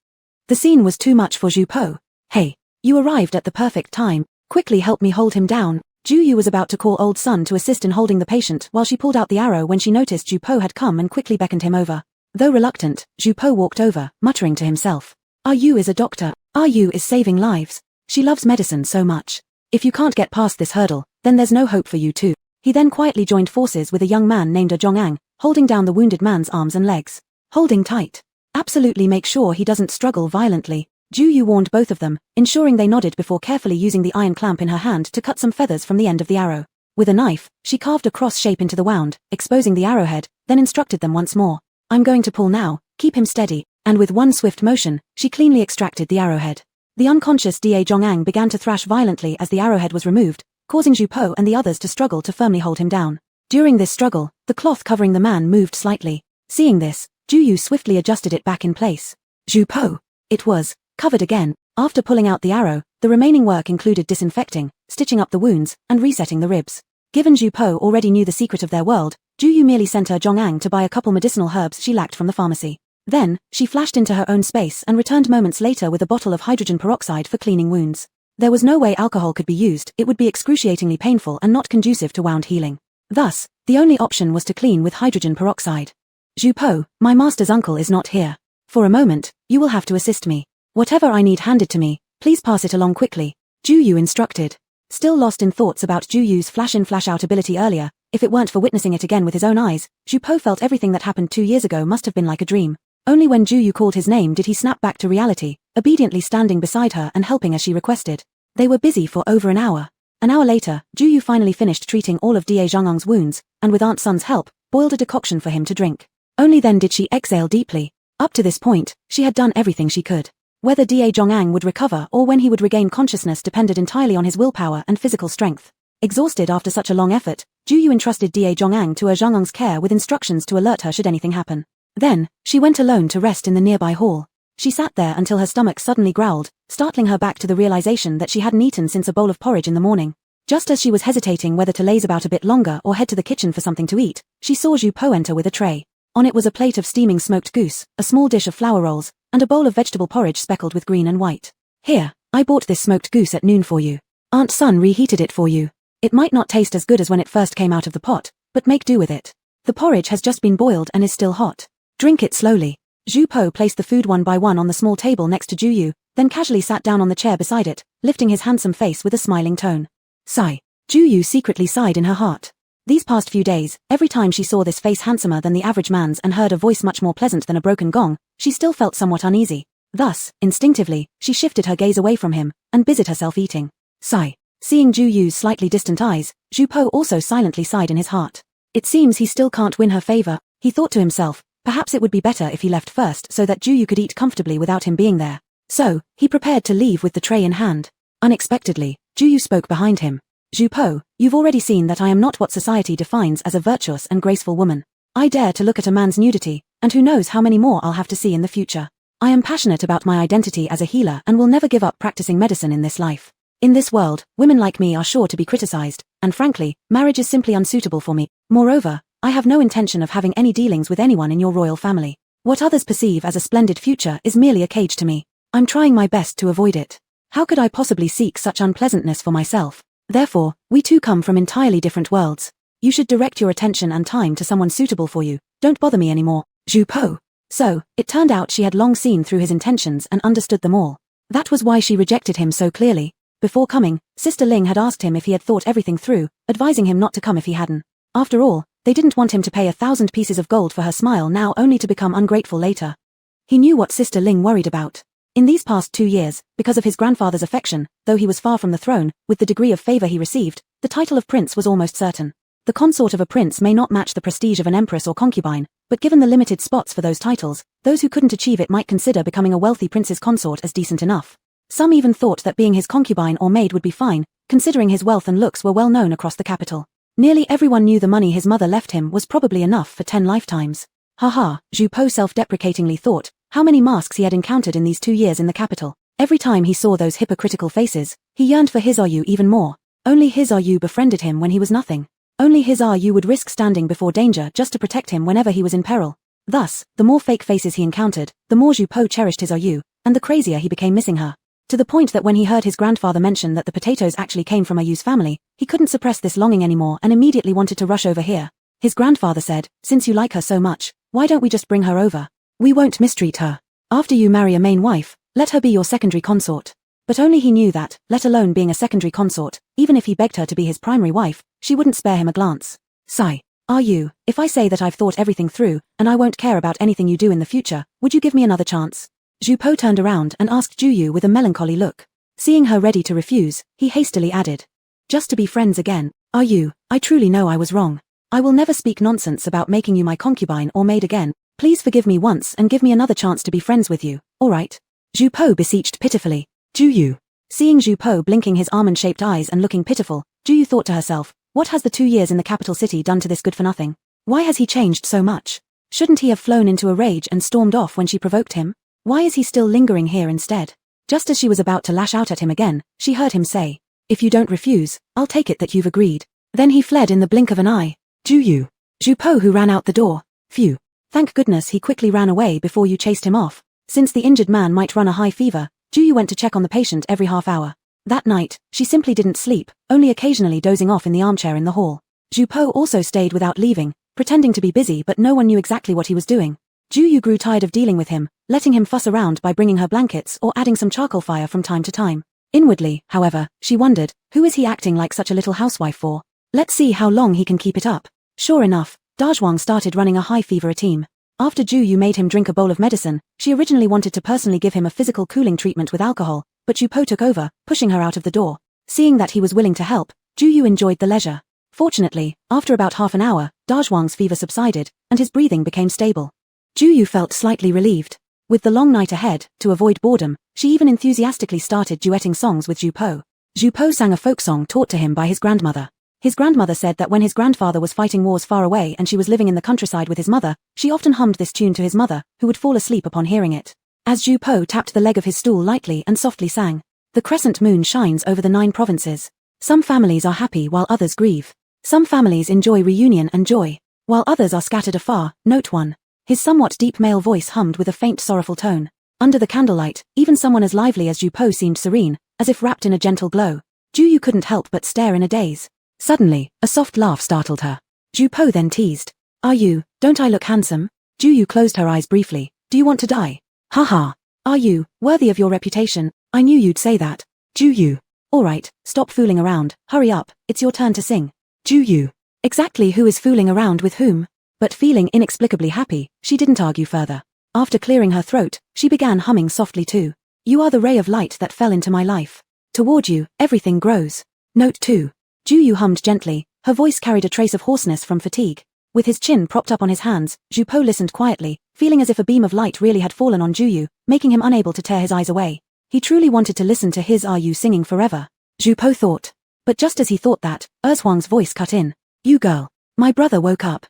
The scene was too much for Zhu Po. Hey, you arrived at the perfect time. Quickly help me hold him down. Juyu was about to call old Sun to assist in holding the patient while she pulled out the arrow when she noticed Zhu Po had come and quickly beckoned him over. Though reluctant, Zhu Po walked over, muttering to himself. Are you is a doctor. Are you is saving lives. She loves medicine so much. If you can't get past this hurdle, then there's no hope for you too. He then quietly joined forces with a young man named Zhongang, holding down the wounded man's arms and legs. Holding tight. Absolutely make sure he doesn't struggle violently. Juyu warned both of them, ensuring they nodded before carefully using the iron clamp in her hand to cut some feathers from the end of the arrow. With a knife, she carved a cross shape into the wound, exposing the arrowhead, then instructed them once more. I'm going to pull now, keep him steady, and with one swift motion, she cleanly extracted the arrowhead. The unconscious Da Zhongang began to thrash violently as the arrowhead was removed, causing Zhu Po and the others to struggle to firmly hold him down. During this struggle, the cloth covering the man moved slightly. Seeing this, Juyu swiftly adjusted it back in place. Zhu Po. It was covered again. After pulling out the arrow, the remaining work included disinfecting, stitching up the wounds, and resetting the ribs. Given Zhu Po already knew the secret of their world, Juyu merely sent her Zhongang to buy a couple medicinal herbs she lacked from the pharmacy. Then, she flashed into her own space and returned moments later with a bottle of hydrogen peroxide for cleaning wounds. There was no way alcohol could be used, it would be excruciatingly painful and not conducive to wound healing. Thus, the only option was to clean with hydrogen peroxide. Zhu Po, my master's uncle is not here. For a moment, you will have to assist me. Whatever I need handed to me, please pass it along quickly. Juyu instructed. Still lost in thoughts about Juyu's flash-in flash-out ability earlier, if it weren't for witnessing it again with his own eyes, Zhu Po felt everything that happened 2 years ago must have been like a dream. Only when Juyu called his name did he snap back to reality, obediently standing beside her and helping as she requested. They were busy for over an hour. An hour later, Juyu finally finished treating all of Da Zhongg's wounds, and with Aunt Sun's help, boiled a decoction for him to drink. Only then did she exhale deeply. Up to this point, she had done everything she could. Whether Da Zhongang would recover or when he would regain consciousness depended entirely on his willpower and physical strength. Exhausted after such a long effort, Juyu entrusted Da Zhongang to Zhongg's care with instructions to alert her should anything happen. Then, she went alone to rest in the nearby hall. She sat there until her stomach suddenly growled, startling her back to the realization that she hadn't eaten since a bowl of porridge in the morning. Just as she was hesitating whether to laze about a bit longer or head to the kitchen for something to eat, she saw Zhu Po enter with a tray. On it was a plate of steaming smoked goose, a small dish of flour rolls, and a bowl of vegetable porridge speckled with green and white. Here, I bought this smoked goose at noon for you. Aunt Sun reheated it for you. It might not taste as good as when it first came out of the pot, but make do with it. The porridge has just been boiled and is still hot. Drink it slowly. Zhu Po placed the food one by one on the small table next to Juyu, then casually sat down on the chair beside it, lifting his handsome face with a smiling tone. Sigh. Juyu secretly sighed in her heart. These past few days, every time she saw this face handsomer than the average man's and heard a voice much more pleasant than a broken gong, she still felt somewhat uneasy. Thus, instinctively, she shifted her gaze away from him, and busied herself eating. Sigh. Seeing Juyu's slightly distant eyes, Zhu Po also silently sighed in his heart. It seems he still can't win her favor, he thought to himself. Perhaps it would be better if he left first so that Juyu could eat comfortably without him being there. So, he prepared to leave with the tray in hand. Unexpectedly, Juyu spoke behind him. Zhu Po, you've already seen that I am not what society defines as a virtuous and graceful woman. I dare to look at a man's nudity, and who knows how many more I'll have to see in the future. I am passionate about my identity as a healer and will never give up practicing medicine in this life. In this world, women like me are sure to be criticized, and frankly, marriage is simply unsuitable for me. Moreover, I have no intention of having any dealings with anyone in your royal family. What others perceive as a splendid future is merely a cage to me. I'm trying my best to avoid it. How could I possibly seek such unpleasantness for myself? Therefore, we two come from entirely different worlds. You should direct your attention and time to someone suitable for you. Don't bother me anymore. Zhu Po. So, it turned out she had long seen through his intentions and understood them all. That was why she rejected him so clearly. Before coming, Sister Ling had asked him if he had thought everything through, advising him not to come if he hadn't. After all, they didn't want him to pay 1,000 pieces of gold for her smile now only to become ungrateful later. He knew what Sister Ling worried about. In these past 2 years, because of his grandfather's affection, though he was far from the throne, with the degree of favor he received, the title of prince was almost certain. The consort of a prince may not match the prestige of an empress or concubine, but given the limited spots for those titles, those who couldn't achieve it might consider becoming a wealthy prince's consort as decent enough. Some even thought that being his concubine or maid would be fine, considering his wealth and looks were well known across the capital. Nearly everyone knew the money his mother left him was probably enough for 10 lifetimes. Haha, Zhu Po self-deprecatingly thought, how many masks he had encountered in these 2 years in the capital. Every time he saw those hypocritical faces, he yearned for his Yu even more. Only his Yu befriended him when he was nothing. Only his Yu would risk standing before danger just to protect him whenever he was in peril. Thus, the more fake faces he encountered, the more Zhu Po cherished his Yu, and the crazier he became missing her. To the point that when he heard his grandfather mention that the potatoes actually came from Yu's family, he couldn't suppress this longing anymore and immediately wanted to rush over here. His grandfather said, since you like her so much, why don't we just bring her over? We won't mistreat her. After you marry a main wife, let her be your secondary consort. But only he knew that, let alone being a secondary consort, even if he begged her to be his primary wife, she wouldn't spare him a glance. Sigh. Are you, if I say that I've thought everything through, and I won't care about anything you do in the future, would you give me another chance? Zhu Po turned around and asked Ju Yu with a melancholy look. Seeing her ready to refuse, he hastily added. Just to be friends again. Are you, I truly know I was wrong. I will never speak nonsense about making you my concubine or maid again. Please forgive me once and give me another chance to be friends with you, alright? Zhu Po beseeched pitifully. Ju Yu. Seeing Zhu Po blinking his almond-shaped eyes and looking pitiful, Ju Yu thought to herself, what has the 2 years in the capital city done to this good-for-nothing? Why has he changed so much? Shouldn't he have flown into a rage and stormed off when she provoked him? Why is he still lingering here instead? Just as she was about to lash out at him again, she heard him say, if you don't refuse, I'll take it that you've agreed. Then he fled in the blink of an eye. Ju Yu. Zhu Po who ran out the door. Phew. Thank goodness he quickly ran away before you chased him off. Since the injured man might run a high fever, Ju Yu went to check on the patient every half hour. That night, she simply didn't sleep, only occasionally dozing off in the armchair in the hall. Zhu Po also stayed without leaving, pretending to be busy but no one knew exactly what he was doing. Ju Yu grew tired of dealing with him, letting him fuss around by bringing her blankets or adding some charcoal fire from time to time. Inwardly, however, she wondered, who is he acting like such a little housewife for? Let's see how long he can keep it up. Sure enough, Dajwang started running a high fever team. After Ju Yu made him drink a bowl of medicine, she originally wanted to personally give him a physical cooling treatment with alcohol, but Zhu Po took over, pushing her out of the door. Seeing that he was willing to help, Ju Yu enjoyed the leisure. Fortunately, after about half an hour, Dajwang's fever subsided, and his breathing became stable. Ju Yu felt slightly relieved. With the long night ahead, to avoid boredom, she even enthusiastically started duetting songs with Zhu Po. Zhu Po sang a folk song taught to him by his grandmother. His grandmother said that when his grandfather was fighting wars far away and she was living in the countryside with his mother, she often hummed this tune to his mother, who would fall asleep upon hearing it. As Zhu Po tapped the leg of his stool lightly and softly sang, the crescent moon shines over the 9 provinces. Some families are happy while others grieve. Some families enjoy reunion and joy, while others are scattered afar. Note 1. His somewhat deep male voice hummed with a faint sorrowful tone. Under the candlelight, even someone as lively as Zhu Po seemed serene, as if wrapped in a gentle glow. Ju Yu couldn't help but stare in a daze. Suddenly, a soft laugh startled her. Zhu Po then teased. Are you, don't I look handsome? Ju Yu closed her eyes briefly. Do you want to die? Haha. Are you, worthy of your reputation? I knew you'd say that. Ju Yu. Alright, stop fooling around, hurry up, it's your turn to sing. Ju Yu. Exactly who is fooling around with whom? But feeling inexplicably happy, she didn't argue further. After clearing her throat, she began humming softly too. You are the ray of light that fell into my life. Toward you, everything grows. Note 2. Ju Yu hummed gently, her voice carried a trace of hoarseness from fatigue. With his chin propped up on his hands, Zhu Po listened quietly, feeling as if a beam of light really had fallen on Ju Yu, making him unable to tear his eyes away. He truly wanted to listen to his Are You singing forever. Zhu Po thought. But just as he thought that, Huang's voice cut in. You girl. My brother woke up.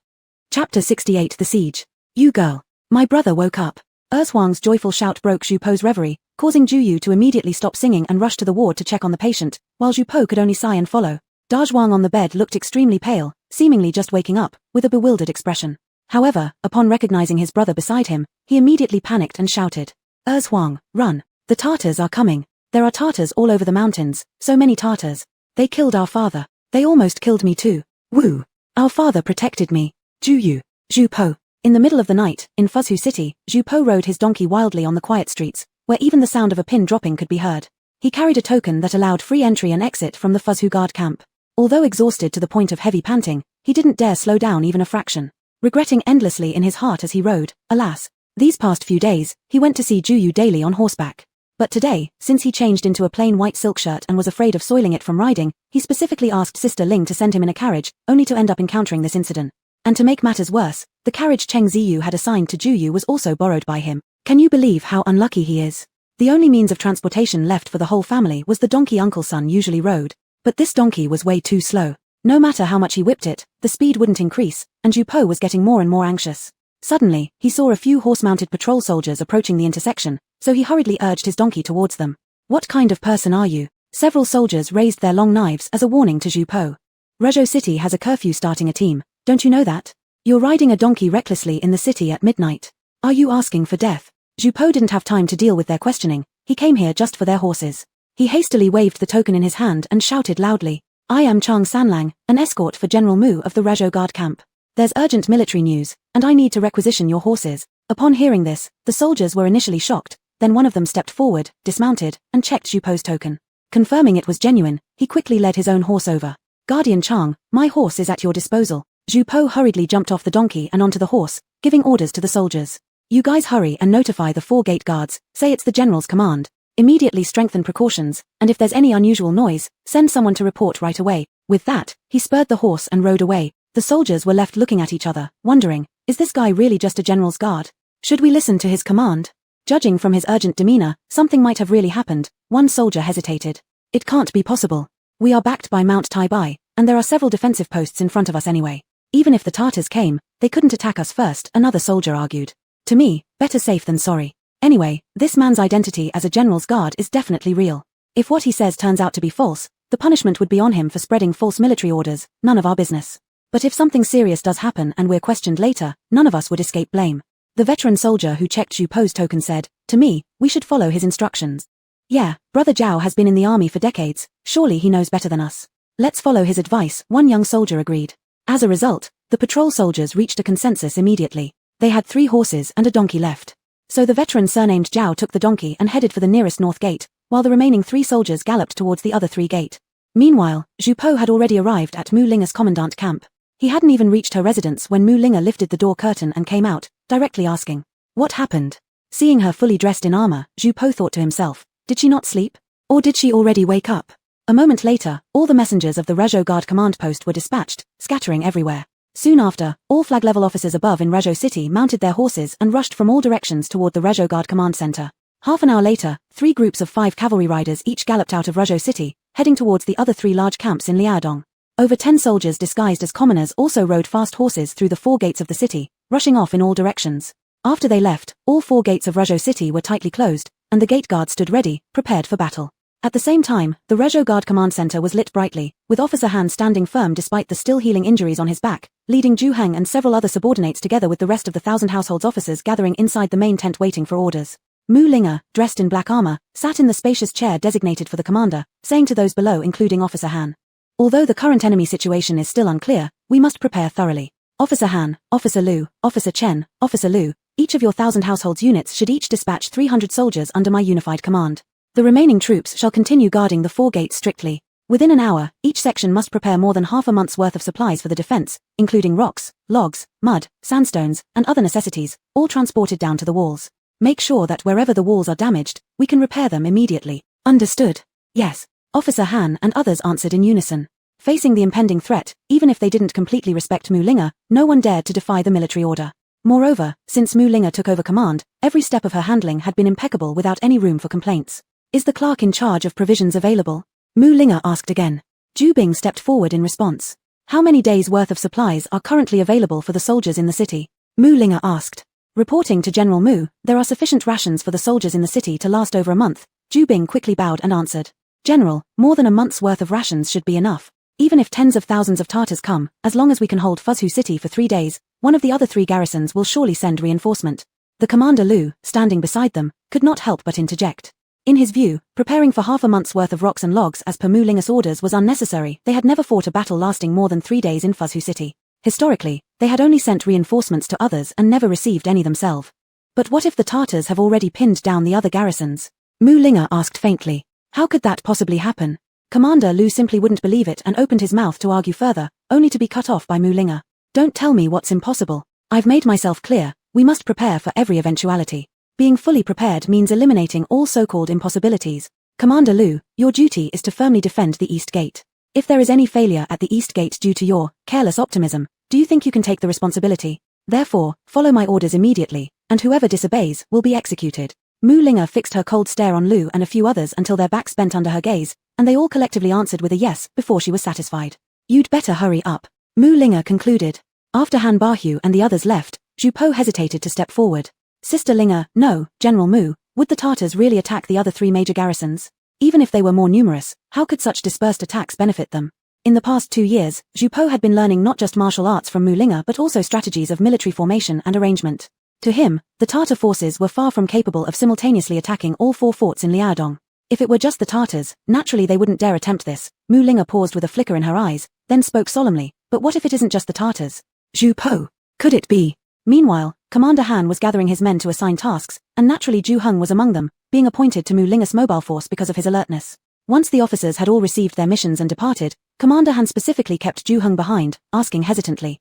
Chapter 68 The Siege. You girl. My brother woke up. Huang's joyful shout broke Zhu Po's reverie, causing Ju Yu to immediately stop singing and rush to the ward to check on the patient, while Zhu Po could only sigh and follow. Dajwang on the bed looked extremely pale, seemingly just waking up, with a bewildered expression. However, upon recognizing his brother beside him, he immediately panicked and shouted. Huang, run. The Tartars are coming. There are Tartars all over the mountains, so many Tartars. They killed our father. They almost killed me too. Woo. Our father protected me. Ju Yu. Zhu Po. In the middle of the night, in Fuzhu City, Zhu Po rode his donkey wildly on the quiet streets, where even the sound of a pin dropping could be heard. He carried a token that allowed free entry and exit from the Fuzhu guard camp. Although exhausted to the point of heavy panting, he didn't dare slow down even a fraction. Regretting endlessly in his heart as he rode, alas, these past few days, he went to see Ju Yu daily on horseback. But today, since he changed into a plain white silk shirt and was afraid of soiling it from riding, he specifically asked Sister Ling to send him in a carriage, only to end up encountering this incident. And to make matters worse, the carriage Cheng Ziyu had assigned to Juyu was also borrowed by him. Can you believe how unlucky he is? The only means of transportation left for the whole family was the donkey Uncle Sun usually rode. But this donkey was way too slow. No matter how much he whipped it, the speed wouldn't increase, and Ju Po was getting more and more anxious. Suddenly, he saw a few horse-mounted patrol soldiers approaching the intersection, so he hurriedly urged his donkey towards them. What kind of person are you? Several soldiers raised their long knives as a warning to Ju Po. Rezhou City has a curfew starting a team, don't you know that? You're riding a donkey recklessly in the city at midnight. Are you asking for death? Ju Po didn't have time to deal with their questioning, he came here just for their horses. He hastily waved the token in his hand and shouted loudly, I am Chang Sanlang, an escort for General Mu of the Rezhou Guard camp. There's urgent military news, and I need to requisition your horses. Upon hearing this, the soldiers were initially shocked, then one of them stepped forward, dismounted, and checked Ju Po's token. Confirming it was genuine, he quickly led his own horse over. Guardian Chang, my horse is at your disposal. Ju Po hurriedly jumped off the donkey and onto the horse, giving orders to the soldiers. You guys hurry and notify the 4 gate guards, say it's the general's command. Immediately strengthen precautions, and if there's any unusual noise, send someone to report right away. With that, he spurred the horse and rode away. The soldiers were left looking at each other, wondering, is this guy really just a general's guard? Should we listen to his command? Judging from his urgent demeanor, something might have really happened. One soldier hesitated. It can't be possible. We are backed by Mount Taibai, and there are several defensive posts in front of us anyway. Even if the Tartars came, they couldn't attack us first, another soldier argued. To me, better safe than sorry. Anyway, this man's identity as a general's guard is definitely real. If what he says turns out to be false, the punishment would be on him for spreading false military orders, none of our business. But if something serious does happen and we're questioned later, none of us would escape blame. The veteran soldier who checked Ju Po's token said, to me, we should follow his instructions. Yeah, Brother Zhao has been in the army for decades, surely he knows better than us. Let's follow his advice, one young soldier agreed. As a result, the patrol soldiers reached a consensus immediately. They had 3 horses and a donkey left. So the veteran surnamed Zhao took the donkey and headed for the nearest north gate, while the remaining 3 soldiers galloped towards the other 3 gate. Meanwhile, Ju Po had already arrived at Mu Linger's commandant camp. He hadn't even reached her residence when Mu Linger lifted the door curtain and came out, directly asking, what happened? Seeing her fully dressed in armor, Ju Po thought to himself, did she not sleep? Or did she already wake up? A moment later, all the messengers of the Rezhou Guard command post were dispatched, scattering everywhere. Soon after, all flag-level officers above in Rezhou City mounted their horses and rushed from all directions toward the Rezhou Guard command center. Half an hour later, 3 groups of 5 cavalry riders each galloped out of Rezhou City, heading towards the other 3 large camps in Liaodong. Over 10 soldiers disguised as commoners also rode fast horses through the 4 gates of the city, rushing off in all directions. After they left, all 4 gates of Rezhou City were tightly closed, and the gate guards stood ready, prepared for battle. At the same time, the Rezhou Guard command center was lit brightly, with Officer Han standing firm despite the still healing injuries on his back, leading Zhu Heng and several other subordinates together with the rest of the 1,000 households officers gathering inside the main tent waiting for orders. Mu Linger, dressed in black armor, sat in the spacious chair designated for the commander, saying to those below including Officer Han. Although the current enemy situation is still unclear, we must prepare thoroughly. Officer Han, Officer Lu, Officer Chen, Officer Lu, each of your 1,000 households units should each dispatch 300 soldiers under my unified command. The remaining troops shall continue guarding the 4 gates strictly. Within an hour, each section must prepare more than half a month's worth of supplies for the defense, including rocks, logs, mud, sandstones, and other necessities, all transported down to the walls. Make sure that wherever the walls are damaged, we can repair them immediately. Understood? Yes. Officer Han and others answered in unison. Facing the impending threat, even if they didn't completely respect Mu Linger, no one dared to defy the military order. Moreover, since Mu Linger took over command, every step of her handling had been impeccable without any room for complaints. Is the clerk in charge of provisions available? Mu Linger asked again. Ju Bing stepped forward in response. How many days' worth of supplies are currently available for the soldiers in the city? Mu Linger asked. Reporting to General Mu, there are sufficient rations for the soldiers in the city to last over a month. Ju Bing quickly bowed and answered. General, more than a month's worth of rations should be enough. Even if tens of thousands of Tartars come, as long as we can hold Fuzhou City for 3 days, one of the other 3 garrisons will surely send reinforcement. The commander Lu, standing beside them, could not help but interject. In his view, preparing for half a month's worth of rocks and logs as per Mu Linger's orders was unnecessary. They had never fought a battle lasting more than 3 days in Fuzhou City. Historically, they had only sent reinforcements to others and never received any themselves. But what if the Tartars have already pinned down the other garrisons? Mu Linger asked faintly. How could that possibly happen? Commander Lu simply wouldn't believe it and opened his mouth to argue further, only to be cut off by Mu Linger. Don't tell me what's impossible. I've made myself clear, we must prepare for every eventuality. Being fully prepared means eliminating all so-called impossibilities. Commander Lu, your duty is to firmly defend the East Gate. If there is any failure at the East Gate due to your careless optimism, Do you think you can take the responsibility? Therefore, follow my orders immediately, and whoever disobeys will be executed. Mu Linga fixed her cold stare on Lu and a few others until their backs bent under her gaze, and they all collectively answered with a yes before she was satisfied. You'd better hurry up. Mu Linga concluded. After Han Bahu and the others left, Zhu Po hesitated to step forward. Sister Linga, no, General Mu, would the Tartars really attack the other 3 major garrisons? Even if they were more numerous, how could such dispersed attacks benefit them? In the past 2 years, Zhu Po had been learning not just martial arts from Mu Linga but also strategies of military formation and arrangement. To him, the Tartar forces were far from capable of simultaneously attacking all 4 forts in Liaodong. If it were just the Tartars, naturally they wouldn't dare attempt this. Mu Linga paused with a flicker in her eyes, then spoke solemnly, but what if it isn't just the Tartars? Zhu Po. Could it be? Meanwhile, Commander Han was gathering his men to assign tasks, and naturally Zhu Heng was among them, being appointed to Mu Linga's mobile force because of his alertness. Once the officers had all received their missions and departed, Commander Han specifically kept Zhu Heng behind, asking hesitantly.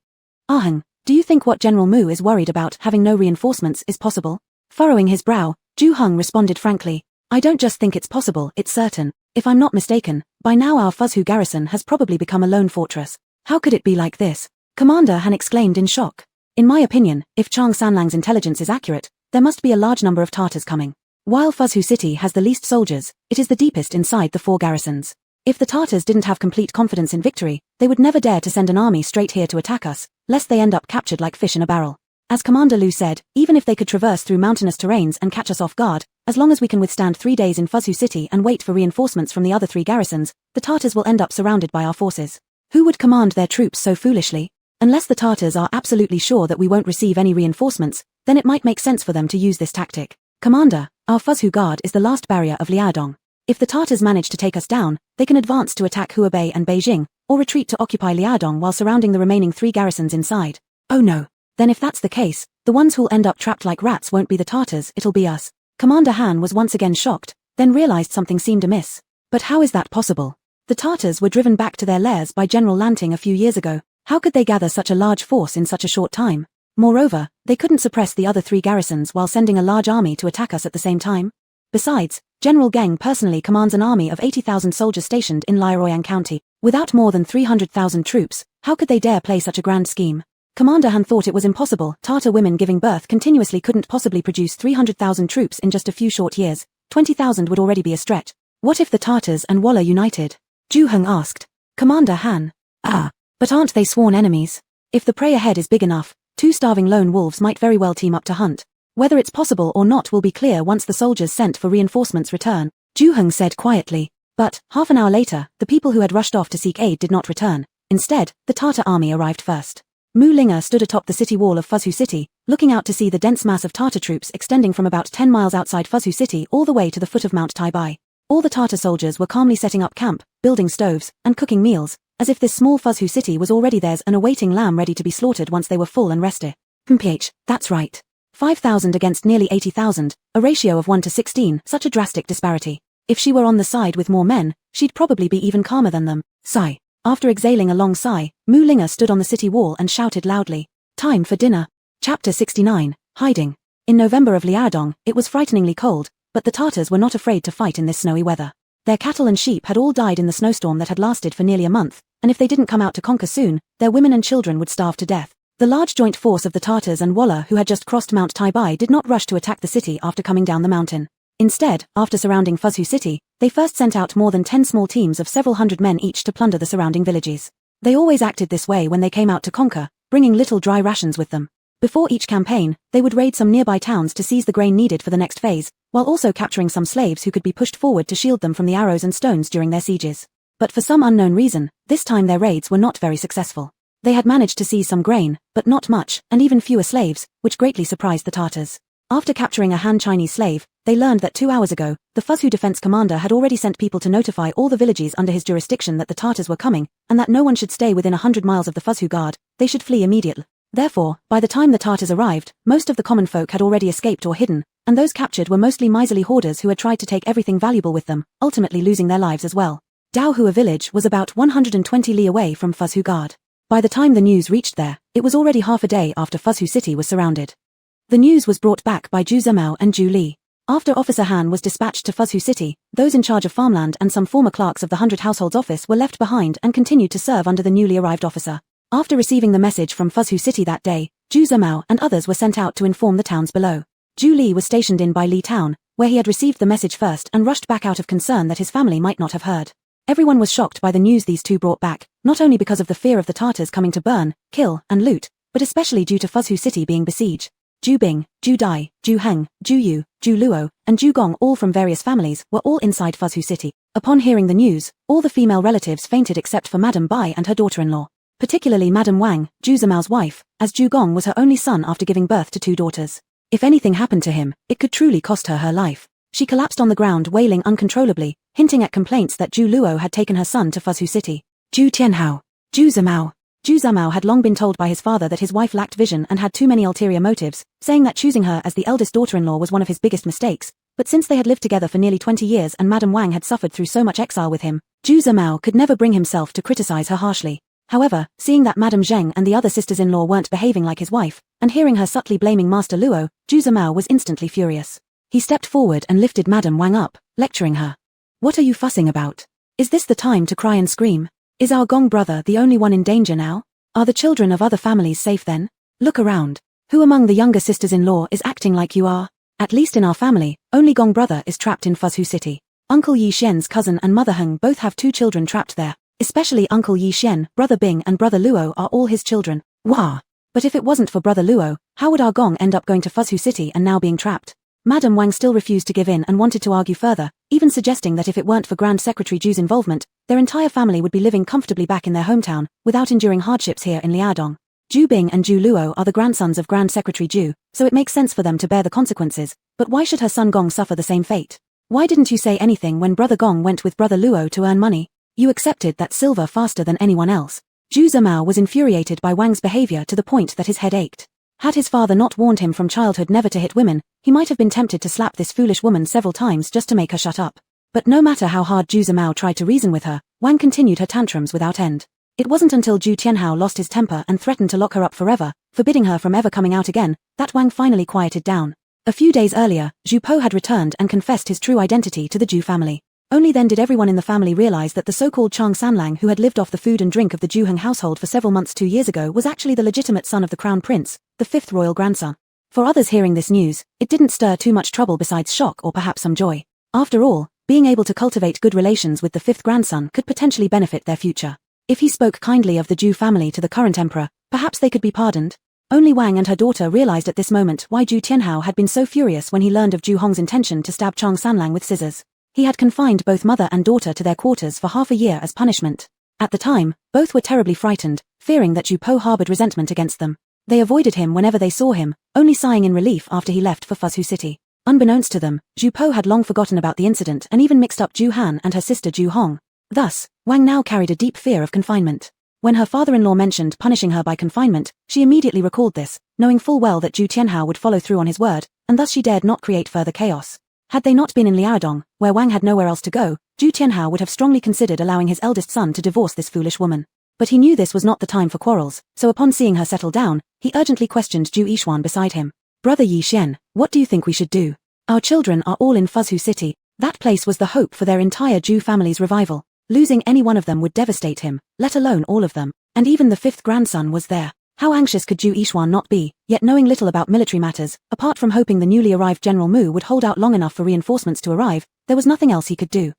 Heng, do you think what General Mu is worried about, having no reinforcements, is possible? Furrowing his brow, Zhu Heng responded frankly. I don't just think it's possible, it's certain. If I'm not mistaken, by now our Fuzhou garrison has probably become a lone fortress. How could it be like this? Commander Han exclaimed in shock. In my opinion, if Chang Sanlang's intelligence is accurate, there must be a large number of Tartars coming. While Fuzhou City has the least soldiers, it is the deepest inside the 4 garrisons. If the Tartars didn't have complete confidence in victory, they would never dare to send an army straight here to attack us, lest they end up captured like fish in a barrel. As Commander Lu said, even if they could traverse through mountainous terrains and catch us off guard, as long as we can withstand 3 days in Fuzhou City and wait for reinforcements from the other 3 garrisons, the Tartars will end up surrounded by our forces. Who would command their troops so foolishly? Unless the Tartars are absolutely sure that we won't receive any reinforcements, then it might make sense for them to use this tactic. Commander, our Fuzhou Guard is the last barrier of Liaodong. If the Tartars manage to take us down, they can advance to attack Huabei and Beijing, or retreat to occupy Liaodong while surrounding the remaining 3 garrisons inside. Oh no. Then if that's the case, the ones who'll end up trapped like rats won't be the Tartars, it'll be us. Commander Han was once again shocked, then realized something seemed amiss. But how is that possible? The Tartars were driven back to their lairs by General Lanting a few years ago. How could they gather such a large force in such a short time? Moreover, they couldn't suppress the other 3 garrisons while sending a large army to attack us at the same time. Besides, General Geng personally commands an army of 80,000 soldiers stationed in Liaoyang County. Without more than 300,000 troops, how could they dare play such a grand scheme? Commander Han thought it was impossible. Tartar women giving birth continuously couldn't possibly produce 300,000 troops in just a few short years. 20,000 would already be a stretch. What if the Tartars and Walla united? Zhu Heng asked. Commander Han. But aren't they sworn enemies? If the prey ahead is big enough, 2 starving lone wolves might very well team up to hunt. Whether it's possible or not will be clear once the soldiers sent for reinforcements return, Zhu Heng said quietly. But, half an hour later, the people who had rushed off to seek aid did not return. Instead, the Tartar army arrived first. Mu Linga stood atop the city wall of Fuzhou City, looking out to see the dense mass of Tartar troops extending from about 10 miles outside Fuzhou City all the way to the foot of Mount Taibai. All the Tartar soldiers were calmly setting up camp, building stoves, and cooking meals, as if this small Fuzhou City was already theirs and awaiting lamb ready to be slaughtered once they were full and rested. That's right. 5,000 against nearly 80,000, a ratio of 1 to 16, such a drastic disparity. If she were on the side with more men, she'd probably be even calmer than them. Sigh. After exhaling a long sigh, Mu Linga stood on the city wall and shouted loudly. Time for dinner. Chapter 69, Hiding. In November of Liaodong, it was frighteningly cold, but the Tartars were not afraid to fight in this snowy weather. Their cattle and sheep had all died in the snowstorm that had lasted for nearly a month, and if they didn't come out to conquer soon, their women and children would starve to death. The large joint force of the Tartars and Walla who had just crossed Mount Taibai did not rush to attack the city after coming down the mountain. Instead, after surrounding Fuzhou City, they first sent out more than 10 small teams of several hundred men each to plunder the surrounding villages. They always acted this way when they came out to conquer, bringing little dry rations with them. Before each campaign, they would raid some nearby towns to seize the grain needed for the next phase, while also capturing some slaves who could be pushed forward to shield them from the arrows and stones during their sieges. But for some unknown reason, this time their raids were not very successful. They had managed to seize some grain, but not much, and even fewer slaves, which greatly surprised the Tartars. After capturing a Han Chinese slave, they learned that 2 hours ago, the Fuzhou defense commander had already sent people to notify all the villages under his jurisdiction that the Tartars were coming, and that no one should stay within 100 miles of the Fuzhou guard. They should flee immediately. Therefore, by the time the Tartars arrived, most of the common folk had already escaped or hidden, and those captured were mostly miserly hoarders who had tried to take everything valuable with them, ultimately losing their lives as well. Daohua village was about 120 li away from Fuzhou guard. By the time the news reached there, it was already half a day after Fuzhou City was surrounded. The news was brought back by Zhu Zemao and Zhu Li. After Officer Han was dispatched to Fuzhou City, those in charge of farmland and some former clerks of the 100 Households office were left behind and continued to serve under the newly arrived officer. After receiving the message from Fuzhou City that day, Zhu Zimao and others were sent out to inform the towns below. Zhu Li was stationed in Bai Li town, where he had received the message first and rushed back out of concern that his family might not have heard. Everyone was shocked by the news these two brought back, not only because of the fear of the Tartars coming to burn, kill, and loot, but especially due to Fuzhou City being besieged. Zhu Bing, Zhu Dai, Zhu Heng, Zhu Yu, Zhu Luo, and Zhu Gong, all from various families, were all inside Fuzhou City. Upon hearing the news, all the female relatives fainted except for Madame Bai and her daughter-in-law. Particularly Madame Wang, Zhu Zimao's wife, as Zhu Gong was her only son after giving birth to two daughters. If anything happened to him, it could truly cost her life. She collapsed on the ground wailing uncontrollably, hinting at complaints that Zhu Luo had taken her son to Fuzhou City. Zhu Tianhao. Zhu Zimao. Zhu Zimao had long been told by his father that his wife lacked vision and had too many ulterior motives, saying that choosing her as the eldest daughter-in-law was one of his biggest mistakes, but since they had lived together for nearly 20 years and Madame Wang had suffered through so much exile with him, Zhu Zimao could never bring himself to criticize her harshly. However, seeing that Madame Zheng and the other sisters-in-law weren't behaving like his wife, and hearing her subtly blaming Master Luo, Zhu Zimao was instantly furious. He stepped forward and lifted Madame Wang up, lecturing her. "What are you fussing about? Is this the time to cry and scream? Is our Gong brother the only one in danger now? Are the children of other families safe then? Look around. Who among the younger sisters-in-law is acting like you are? At least in our family, only Gong brother is trapped in Fuzhou City. Uncle Yi Xian's cousin and Mother Heng both have two children trapped there. Especially Uncle Yi Xian, Brother Bing and Brother Luo are all his children. Wah! But if it wasn't for Brother Luo, how would our Gong end up going to Fuzhou City and now being trapped?" Madame Wang still refused to give in and wanted to argue further, even suggesting that if it weren't for Grand Secretary Zhu's involvement, their entire family would be living comfortably back in their hometown, without enduring hardships here in Liaodong. Zhu Bing and Zhu Luo are the grandsons of Grand Secretary Zhu, so it makes sense for them to bear the consequences, but why should her son Gong suffer the same fate? Why didn't you say anything when Brother Gong went with Brother Luo to earn money? You accepted that silver faster than anyone else. Zhu Zimao was infuriated by Wang's behavior to the point that his head ached. Had his father not warned him from childhood never to hit women, he might have been tempted to slap this foolish woman several times just to make her shut up. But no matter how hard Zhu Zimao tried to reason with her, Wang continued her tantrums without end. It wasn't until Zhu Tianhao lost his temper and threatened to lock her up forever, forbidding her from ever coming out again, that Wang finally quieted down. A few days earlier, Zhu Po had returned and confessed his true identity to the Zhu family. Only then did everyone in the family realize that the so-called Chang Sanlang who had lived off the food and drink of the Zhu Heng household for several months 2 years ago was actually the legitimate son of the crown prince, the fifth royal grandson. For others hearing this news, it didn't stir too much trouble besides shock or perhaps some joy. After all, being able to cultivate good relations with the fifth grandson could potentially benefit their future. If he spoke kindly of the Zhu family to the current emperor, perhaps they could be pardoned. Only Wang and her daughter realized at this moment why Zhu Tianhao had been so furious when he learned of Zhu Hong's intention to stab Chang Sanlang with scissors. He had confined both mother and daughter to their quarters for half a year as punishment. At the time, both were terribly frightened, fearing that Zhu Po harbored resentment against them. They avoided him whenever they saw him, only sighing in relief after he left for Fuzhou City. Unbeknownst to them, Zhu Po had long forgotten about the incident and even mixed up Zhu Han and her sister Zhu Hong. Thus, Wang now carried a deep fear of confinement. When her father-in-law mentioned punishing her by confinement, she immediately recalled this, knowing full well that Zhu Tianhao would follow through on his word, and thus she dared not create further chaos. Had they not been in Liaodong, where Wang had nowhere else to go, Zhu Tianhao would have strongly considered allowing his eldest son to divorce this foolish woman. But he knew this was not the time for quarrels, so upon seeing her settle down, he urgently questioned Zhu Yixuan beside him. "Brother Yi Xian, what do you think we should do? Our children are all in Fuzhou City." That place was the hope for their entire Zhu family's revival. Losing any one of them would devastate him, let alone all of them, and even the fifth grandson was there. How anxious could Zhu Yixuan not be, yet knowing little about military matters, apart from hoping the newly arrived General Mu would hold out long enough for reinforcements to arrive, there was nothing else he could do.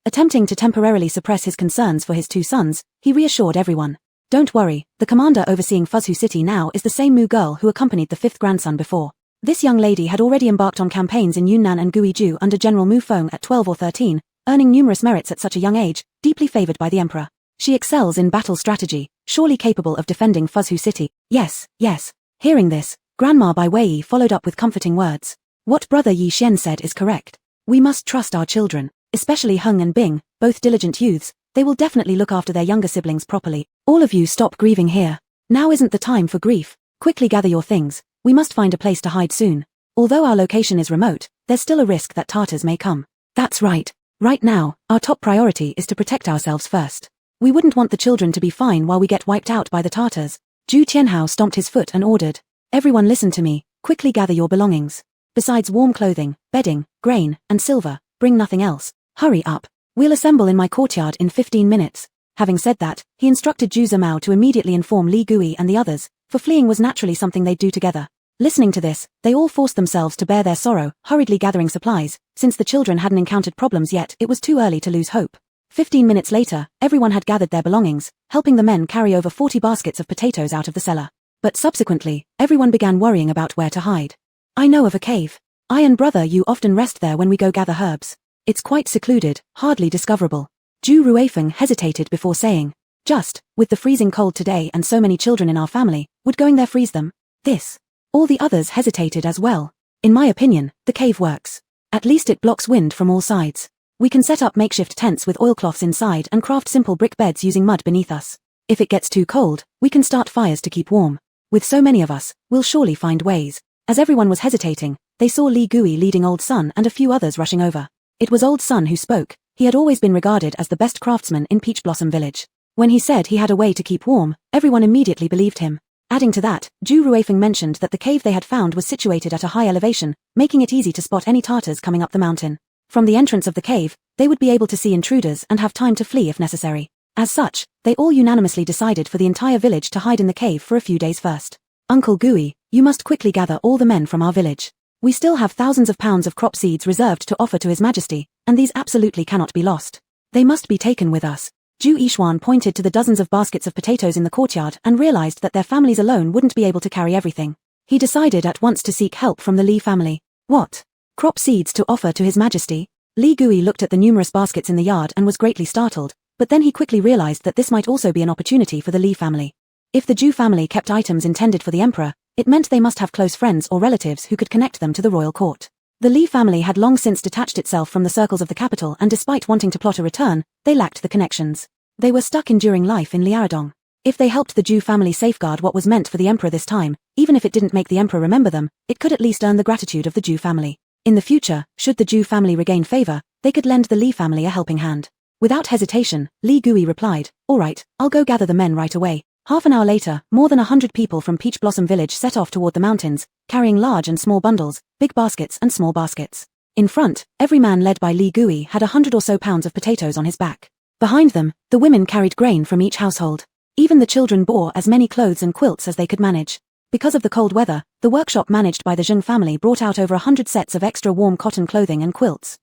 Attempting to temporarily suppress his concerns for his two sons, he reassured everyone. "Don't worry, the commander overseeing Fuzhou City now is the same Mu girl who accompanied the fifth grandson before. This young lady had already embarked on campaigns in Yunnan and Guizhou under General Mu Feng at 12 or 13, earning numerous merits at such a young age, deeply favored by the emperor. She excels in battle strategy, surely capable of defending Fuzhou City." "Yes, yes." Hearing this, Grandma Bai Wei followed up with comforting words. "What Brother Yi Xian said is correct. We must trust our children, especially Heng and Bing, both diligent youths. They will definitely look after their younger siblings properly. All of you stop grieving here. Now isn't the time for grief. Quickly gather your things. We must find a place to hide soon. Although our location is remote, there's still a risk that Tartars may come." "That's right. Right now, our top priority is to protect ourselves first. We wouldn't want the children to be fine while we get wiped out by the Tartars." Zhu Tianhao stomped his foot and ordered, "Everyone listen to me, quickly gather your belongings. Besides warm clothing, bedding, grain, and silver, bring nothing else. Hurry up. We'll assemble in my courtyard in 15 minutes. Having said that, he instructed Zhu Zimao to immediately inform Li Gui and the others, for fleeing was naturally something they'd do together. Listening to this, they all forced themselves to bear their sorrow, hurriedly gathering supplies. Since the children hadn't encountered problems yet, it was too early to lose hope. 15 minutes later, everyone had gathered their belongings, helping the men carry over 40 baskets of potatoes out of the cellar. But subsequently, everyone began worrying about where to hide. I know of a cave. I and brother Yu often rest there when we go gather herbs. It's quite secluded, hardly discoverable. Zhu Ruifeng hesitated before saying, just, with the freezing cold today and so many children in our family, would going there freeze them? This. All the others hesitated as well. In my opinion, the cave works. At least it blocks wind from all sides. We can set up makeshift tents with oilcloths inside and craft simple brick beds using mud beneath us. If it gets too cold, we can start fires to keep warm. With so many of us, we'll surely find ways. As everyone was hesitating, they saw Li Gui leading Old Sun and a few others rushing over. It was Old Sun who spoke. He had always been regarded as the best craftsman in Peach Blossom Village. When he said he had a way to keep warm, everyone immediately believed him. Adding to that, Zhu Ruifeng mentioned that the cave they had found was situated at a high elevation, making it easy to spot any Tartars coming up the mountain. From the entrance of the cave, they would be able to see intruders and have time to flee if necessary. As such, they all unanimously decided for the entire village to hide in the cave for a few days first. Uncle Gui, you must quickly gather all the men from our village. We still have thousands of pounds of crop seeds reserved to offer to His Majesty, and these absolutely cannot be lost. They must be taken with us. Zhu Yishuan pointed to the dozens of baskets of potatoes in the courtyard and realized that their families alone wouldn't be able to carry everything. He decided at once to seek help from the Li family. What? Crop seeds to offer to His Majesty? Li Gui looked at the numerous baskets in the yard and was greatly startled, but then he quickly realized that this might also be an opportunity for the Li family. If the Zhu family kept items intended for the emperor, it meant they must have close friends or relatives who could connect them to the royal court. The Li family had long since detached itself from the circles of the capital, and despite wanting to plot a return, they lacked the connections. They were stuck enduring life in Liaodong. If they helped the Zhu family safeguard what was meant for the emperor this time, even if it didn't make the emperor remember them, it could at least earn the gratitude of the Zhu family. In the future, should the Zhu family regain favor, they could lend the Li family a helping hand. Without hesitation, Li Gui replied, "All right, I'll go gather the men right away." Half an hour later, more than 100 people from Peach Blossom Village set off toward the mountains, carrying large and small bundles, big baskets and small baskets. In front, every man led by Li Gui had 100 or so pounds of potatoes on his back. Behind them, the women carried grain from each household. Even the children bore as many clothes and quilts as they could manage. Because of the cold weather, the workshop managed by the Zheng family brought out over 100 sets of extra warm cotton clothing and quilts.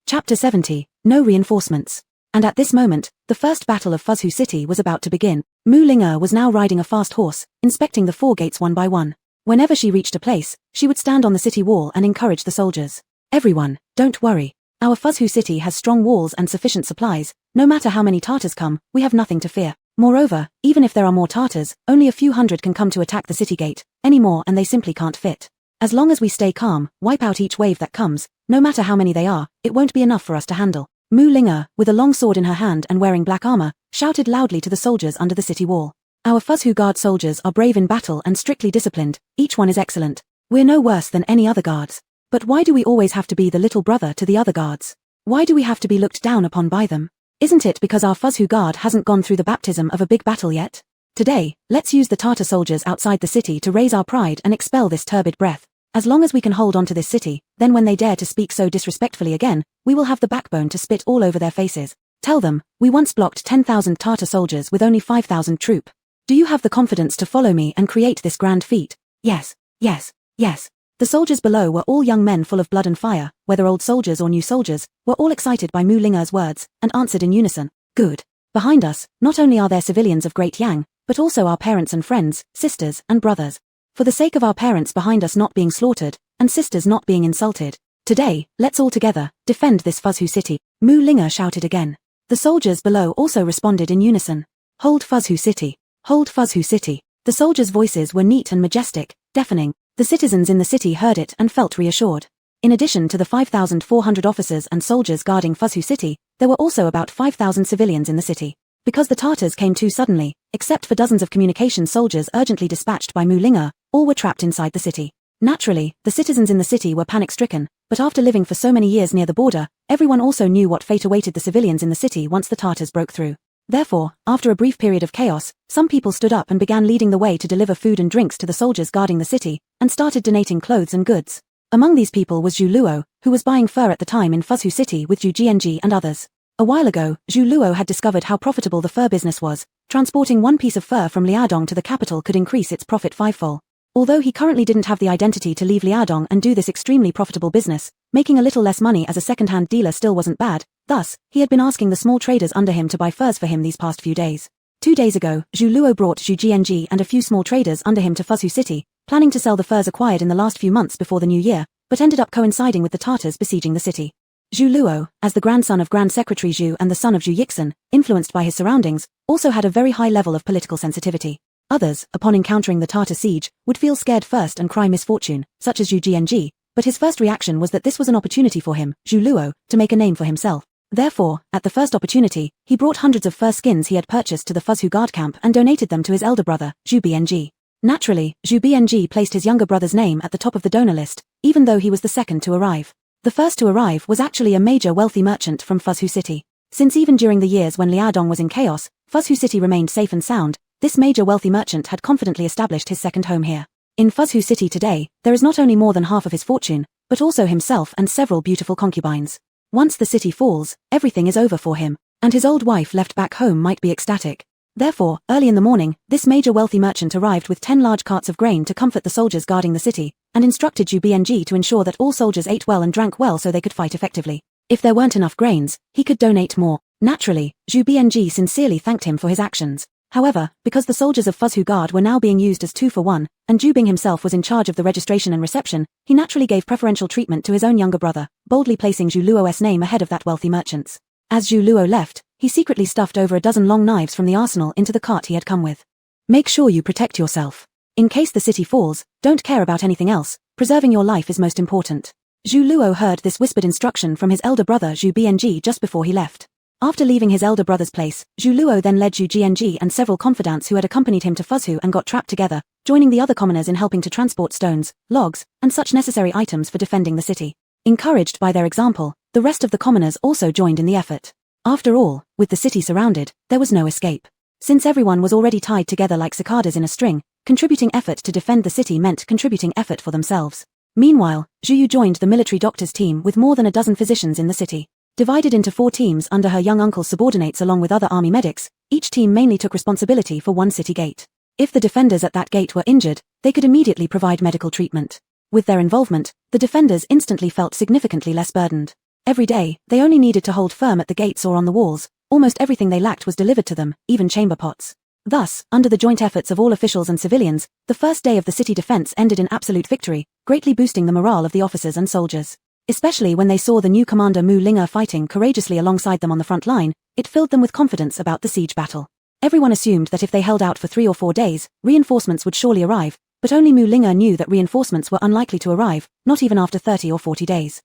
Chapter 70, No Reinforcements. And at this moment, the first battle of Fuzhu City was about to begin. Mu Ling'er was now riding a fast horse, inspecting the 4 gates one by one. Whenever she reached a place, she would stand on the city wall and encourage the soldiers. Everyone, don't worry. Our Fuzhu City has strong walls and sufficient supplies. No matter how many Tartars come, we have nothing to fear. Moreover, even if there are more Tartars, only a few hundred can come to attack the city gate, anymore, and they simply can't fit. As long as we stay calm, wipe out each wave that comes, no matter how many they are, it won't be enough for us to handle. Mu Ling'er, with a long sword in her hand and wearing black armor, shouted loudly to the soldiers under the city wall. Our Fuzhu Guard soldiers are brave in battle and strictly disciplined. Each one is excellent. We're no worse than any other guards. But why do we always have to be the little brother to the other guards? Why do we have to be looked down upon by them? Isn't it because our Fuzhu Guard hasn't gone through the baptism of a big battle yet? Today, let's use the Tartar soldiers outside the city to raise our pride and expel this turbid breath. As long as we can hold on to this city, then when they dare to speak so disrespectfully again, we will have the backbone to spit all over their faces. Tell them, we once blocked 10,000 Tartar soldiers with only 5,000 troop. Do you have the confidence to follow me and create this grand feat? Yes, yes, yes. The soldiers below were all young men full of blood and fire, whether old soldiers or new soldiers, were all excited by Mu Ling'er's words, and answered in unison. Good. Behind us, not only are there civilians of great yang, but also our parents and friends, sisters and brothers. For the sake of our parents behind us not being slaughtered, and sisters not being insulted, today, let's all together, defend this Fuzhu City. Mu Ling'er shouted again. The soldiers below also responded in unison. Hold Fuzhu City. Hold Fuzhu City. The soldiers' voices were neat and majestic, deafening. The citizens in the city heard it and felt reassured. In addition to the 5,400 officers and soldiers guarding Fuzhu City, there were also about 5,000 civilians in the city. Because the Tartars came too suddenly, except for dozens of communication soldiers urgently dispatched by Mu Ling'er, all were trapped inside the city. Naturally, the citizens in the city were panic-stricken, but after living for so many years near the border, everyone also knew what fate awaited the civilians in the city once the Tartars broke through. Therefore, after a brief period of chaos, some people stood up and began leading the way to deliver food and drinks to the soldiers guarding the city, and started donating clothes and goods. Among these people was Zhu Luo, who was buying fur at the time in Fuzhu City with Zhu Jianji and others. A while ago, Zhu Luo had discovered how profitable the fur business was. Transporting one piece of fur from Liaodong to the capital could increase its profit fivefold. Although he currently didn't have the identity to leave Liaodong and do this extremely profitable business, making a little less money as a second-hand dealer still wasn't bad. Thus, he had been asking the small traders under him to buy furs for him these past few days. 2 days ago, Zhu Luo brought Zhu Jianji and a few small traders under him to Fuzhou City, planning to sell the furs acquired in the last few months before the new year, but ended up coinciding with the Tartars besieging the city. Zhu Luo, as the grandson of Grand Secretary Zhu and the son of Zhu Yixin, influenced by his surroundings, also had a very high level of political sensitivity. Others, upon encountering the Tartar siege, would feel scared first and cry misfortune, such as Zhu Jianji, but his first reaction was that this was an opportunity for him, Zhu Luo, to make a name for himself. Therefore, at the first opportunity, he brought hundreds of fur skins he had purchased to the Fuzhou guard camp and donated them to his elder brother, Zhu Bianji. Naturally, Zhu Bianji placed his younger brother's name at the top of the donor list, even though he was the second to arrive. The first to arrive was actually a major wealthy merchant from Fuzhou City. Since even during the years when Liaodong was in chaos, Fuzhou City remained safe and sound, this major wealthy merchant had confidently established his second home here. In Fuzhou City today, there is not only more than half of his fortune, but also himself and several beautiful concubines. Once the city falls, everything is over for him, and his old wife left back home might be ecstatic. Therefore, early in the morning, this major wealthy merchant arrived with 10 large carts of grain to comfort the soldiers guarding the city, and instructed Zhu Bianji to ensure that all soldiers ate well and drank well so they could fight effectively. If there weren't enough grains, he could donate more. Naturally, Zhu Bianji sincerely thanked him for his actions. However, because the soldiers of Fuzhou Guard were now being used as 2 for 1, and Zhu Bing himself was in charge of the registration and reception, he naturally gave preferential treatment to his own younger brother, boldly placing Zhu Luo's name ahead of that wealthy merchant's. As Zhu Luo left, he secretly stuffed over a dozen long knives from the arsenal into the cart he had come with. Make sure you protect yourself. In case the city falls, don't care about anything else, preserving your life is most important. Zhu Luo heard this whispered instruction from his elder brother Zhu Bianji just before he left. After leaving his elder brother's place, Zhu Luo then led Zhu Jianji and several confidants who had accompanied him to Fuzhou and got trapped together, joining the other commoners in helping to transport stones, logs, and such necessary items for defending the city. Encouraged by their example, the rest of the commoners also joined in the effort. After all, with the city surrounded, there was no escape. Since everyone was already tied together like cicadas in a string, contributing effort to defend the city meant contributing effort for themselves. Meanwhile, Zhu Yu joined the military doctors team with more than a dozen physicians in the city. Divided into 4 teams under her young uncle's subordinates along with other army medics, each team mainly took responsibility for one city gate. If the defenders at that gate were injured, they could immediately provide medical treatment. With their involvement, the defenders instantly felt significantly less burdened. Every day, they only needed to hold firm at the gates or on the walls. Almost everything they lacked was delivered to them, even chamber pots. Thus, under the joint efforts of all officials and civilians, the first day of the city defense ended in absolute victory, greatly boosting the morale of the officers and soldiers. Especially when they saw the new commander Mu Ling'er fighting courageously alongside them on the front line, it filled them with confidence about the siege battle. Everyone assumed that if they held out for 3 or 4 days, reinforcements would surely arrive, but only Mu Ling'er knew that reinforcements were unlikely to arrive, not even after 30 or 40 days.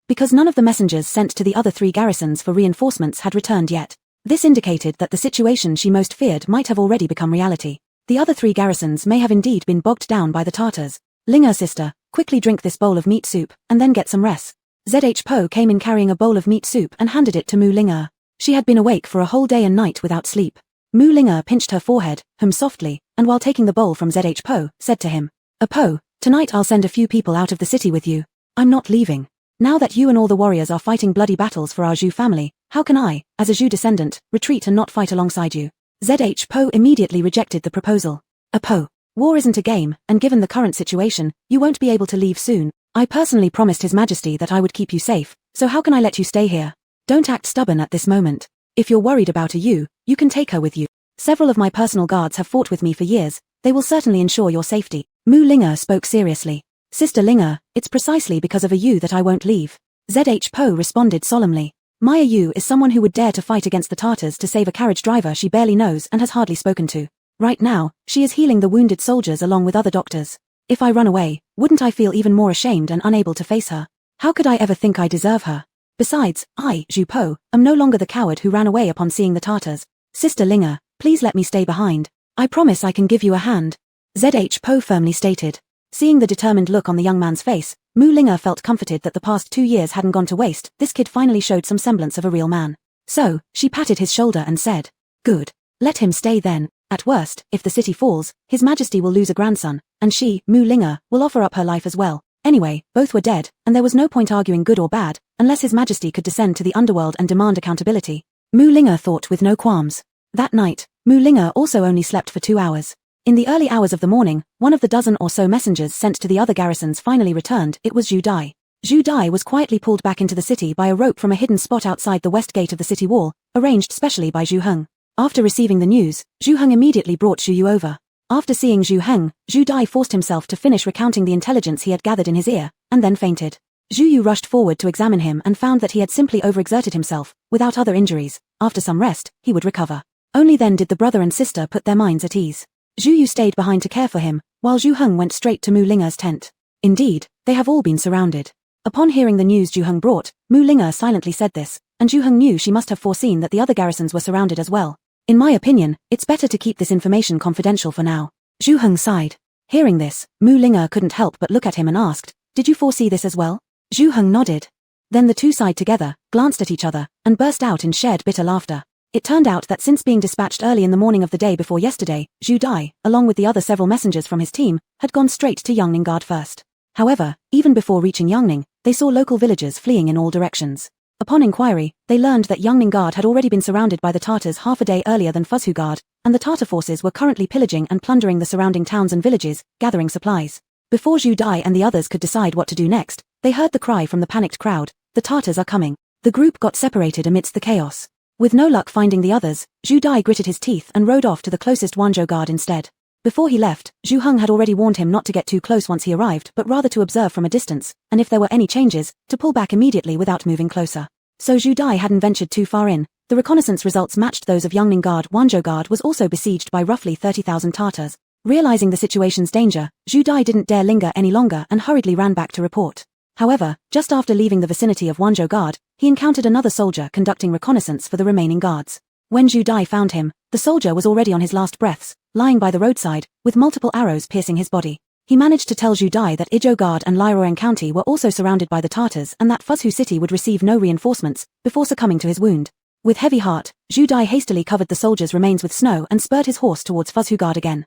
Because none of the messengers sent to the other 3 garrisons for reinforcements had returned yet. This indicated that the situation she most feared might have already become reality. The other 3 garrisons may have indeed been bogged down by the Tartars. Ling'er sister, quickly drink this bowl of meat soup, and then get some rest. ZH Po came in carrying a bowl of meat soup and handed it to Mu Ling'er. She had been awake for a whole day and night without sleep. Mu Ling'er pinched her forehead, hummed softly, and while taking the bowl from ZH Po, said to him, Po, tonight I'll send a few people out of the city with you. I'm not leaving. Now that you and all the warriors are fighting bloody battles for our Zhu family, how can I, as a Zhu descendant, retreat and not fight alongside you? ZH Po immediately rejected the proposal. Po, war isn't a game, and given the current situation, you won't be able to leave soon. I personally promised His Majesty that I would keep you safe, so how can I let you stay here? Don't act stubborn at this moment. If you're worried about a you can take her with you. Several of my personal guards have fought with me for years, they will certainly ensure your safety. Mu Ling'er spoke seriously. Sister Ling'er, it's precisely because of a you that I won't leave. ZH Po responded solemnly. My Yu is someone who would dare to fight against the Tartars to save a carriage driver she barely knows and has hardly spoken to. Right now, she is healing the wounded soldiers along with other doctors. If I run away, wouldn't I feel even more ashamed and unable to face her? How could I ever think I deserve her? Besides, I, Zhu Po, am no longer the coward who ran away upon seeing the Tartars. Sister Ling'er, please let me stay behind. I promise I can give you a hand. ZH Po firmly stated. Seeing the determined look on the young man's face, Mu Ling'er felt comforted that the past 2 years hadn't gone to waste. This kid finally showed some semblance of a real man. So, she patted his shoulder and said, Good. Let him stay then. At worst, if the city falls, His Majesty will lose a grandson, and she, Mu Ling'er, will offer up her life as well. Anyway, both were dead, and there was no point arguing good or bad, unless His Majesty could descend to the underworld and demand accountability. Mu Linga thought with no qualms. That night, Mu Linga also only slept for 2 hours. In the early hours of the morning, one of the dozen or so messengers sent to the other garrisons finally returned. It was Zhu Dai. Zhu Dai was quietly pulled back into the city by a rope from a hidden spot outside the west gate of the city wall, arranged specially by Zhu Heng. After receiving the news, Zhu Heng immediately brought Zhu Yu over. After seeing Zhu Heng, Zhu Dai forced himself to finish recounting the intelligence he had gathered in his ear, and then fainted. Zhu Yu rushed forward to examine him and found that he had simply overexerted himself, without other injuries. After some rest, he would recover. Only then did the brother and sister put their minds at ease. Zhu Yu stayed behind to care for him, while Zhu Heng went straight to Mu Linga's tent. Indeed, they have all been surrounded. Upon hearing the news Zhu Heng brought, Mu Linga silently said this, and Zhu Heng knew she must have foreseen that the other garrisons were surrounded as well. In my opinion, it's better to keep this information confidential for now. Zhu Heng sighed. Hearing this, Mu Linga couldn't help but look at him and asked, "Did you foresee this as well?" Zhu Heng nodded. Then the two sighed together, glanced at each other, and burst out in shared bitter laughter. It turned out that since being dispatched early in the morning of the day before yesterday, Zhu Dai, along with the other several messengers from his team, had gone straight to Yangninggard first. However, even before reaching Yangning, they saw local villagers fleeing in all directions. Upon inquiry, they learned that Yangninggard had already been surrounded by the Tartars half a day earlier than Fuzhugard, and the Tartar forces were currently pillaging and plundering the surrounding towns and villages, gathering supplies. Before Zhu Dai and the others could decide what to do next, they heard the cry from the panicked crowd, "The Tartars are coming." The group got separated amidst the chaos. With no luck finding the others, Zhu Dai gritted his teeth and rode off to the closest Wanzhou guard instead. Before he left, Zhu Heng had already warned him not to get too close once he arrived but rather to observe from a distance, and if there were any changes, to pull back immediately without moving closer. So Zhu Dai hadn't ventured too far in. The reconnaissance results matched those of Yangninggard. Wanzhou guard was also besieged by roughly 30,000 Tartars. Realizing the situation's danger, Zhu Dai didn't dare linger any longer and hurriedly ran back to report. However, just after leaving the vicinity of Wanzhou guard, he encountered another soldier conducting reconnaissance for the remaining guards. When Zhu Dai found him, the soldier was already on his last breaths, lying by the roadside, with multiple arrows piercing his body. He managed to tell Zhu Dai that Izhou guard and Liaoyang county were also surrounded by the Tartars and that Fuzhou city would receive no reinforcements, before succumbing to his wound. With heavy heart, Zhu Dai hastily covered the soldier's remains with snow and spurred his horse towards Fuzhugard again.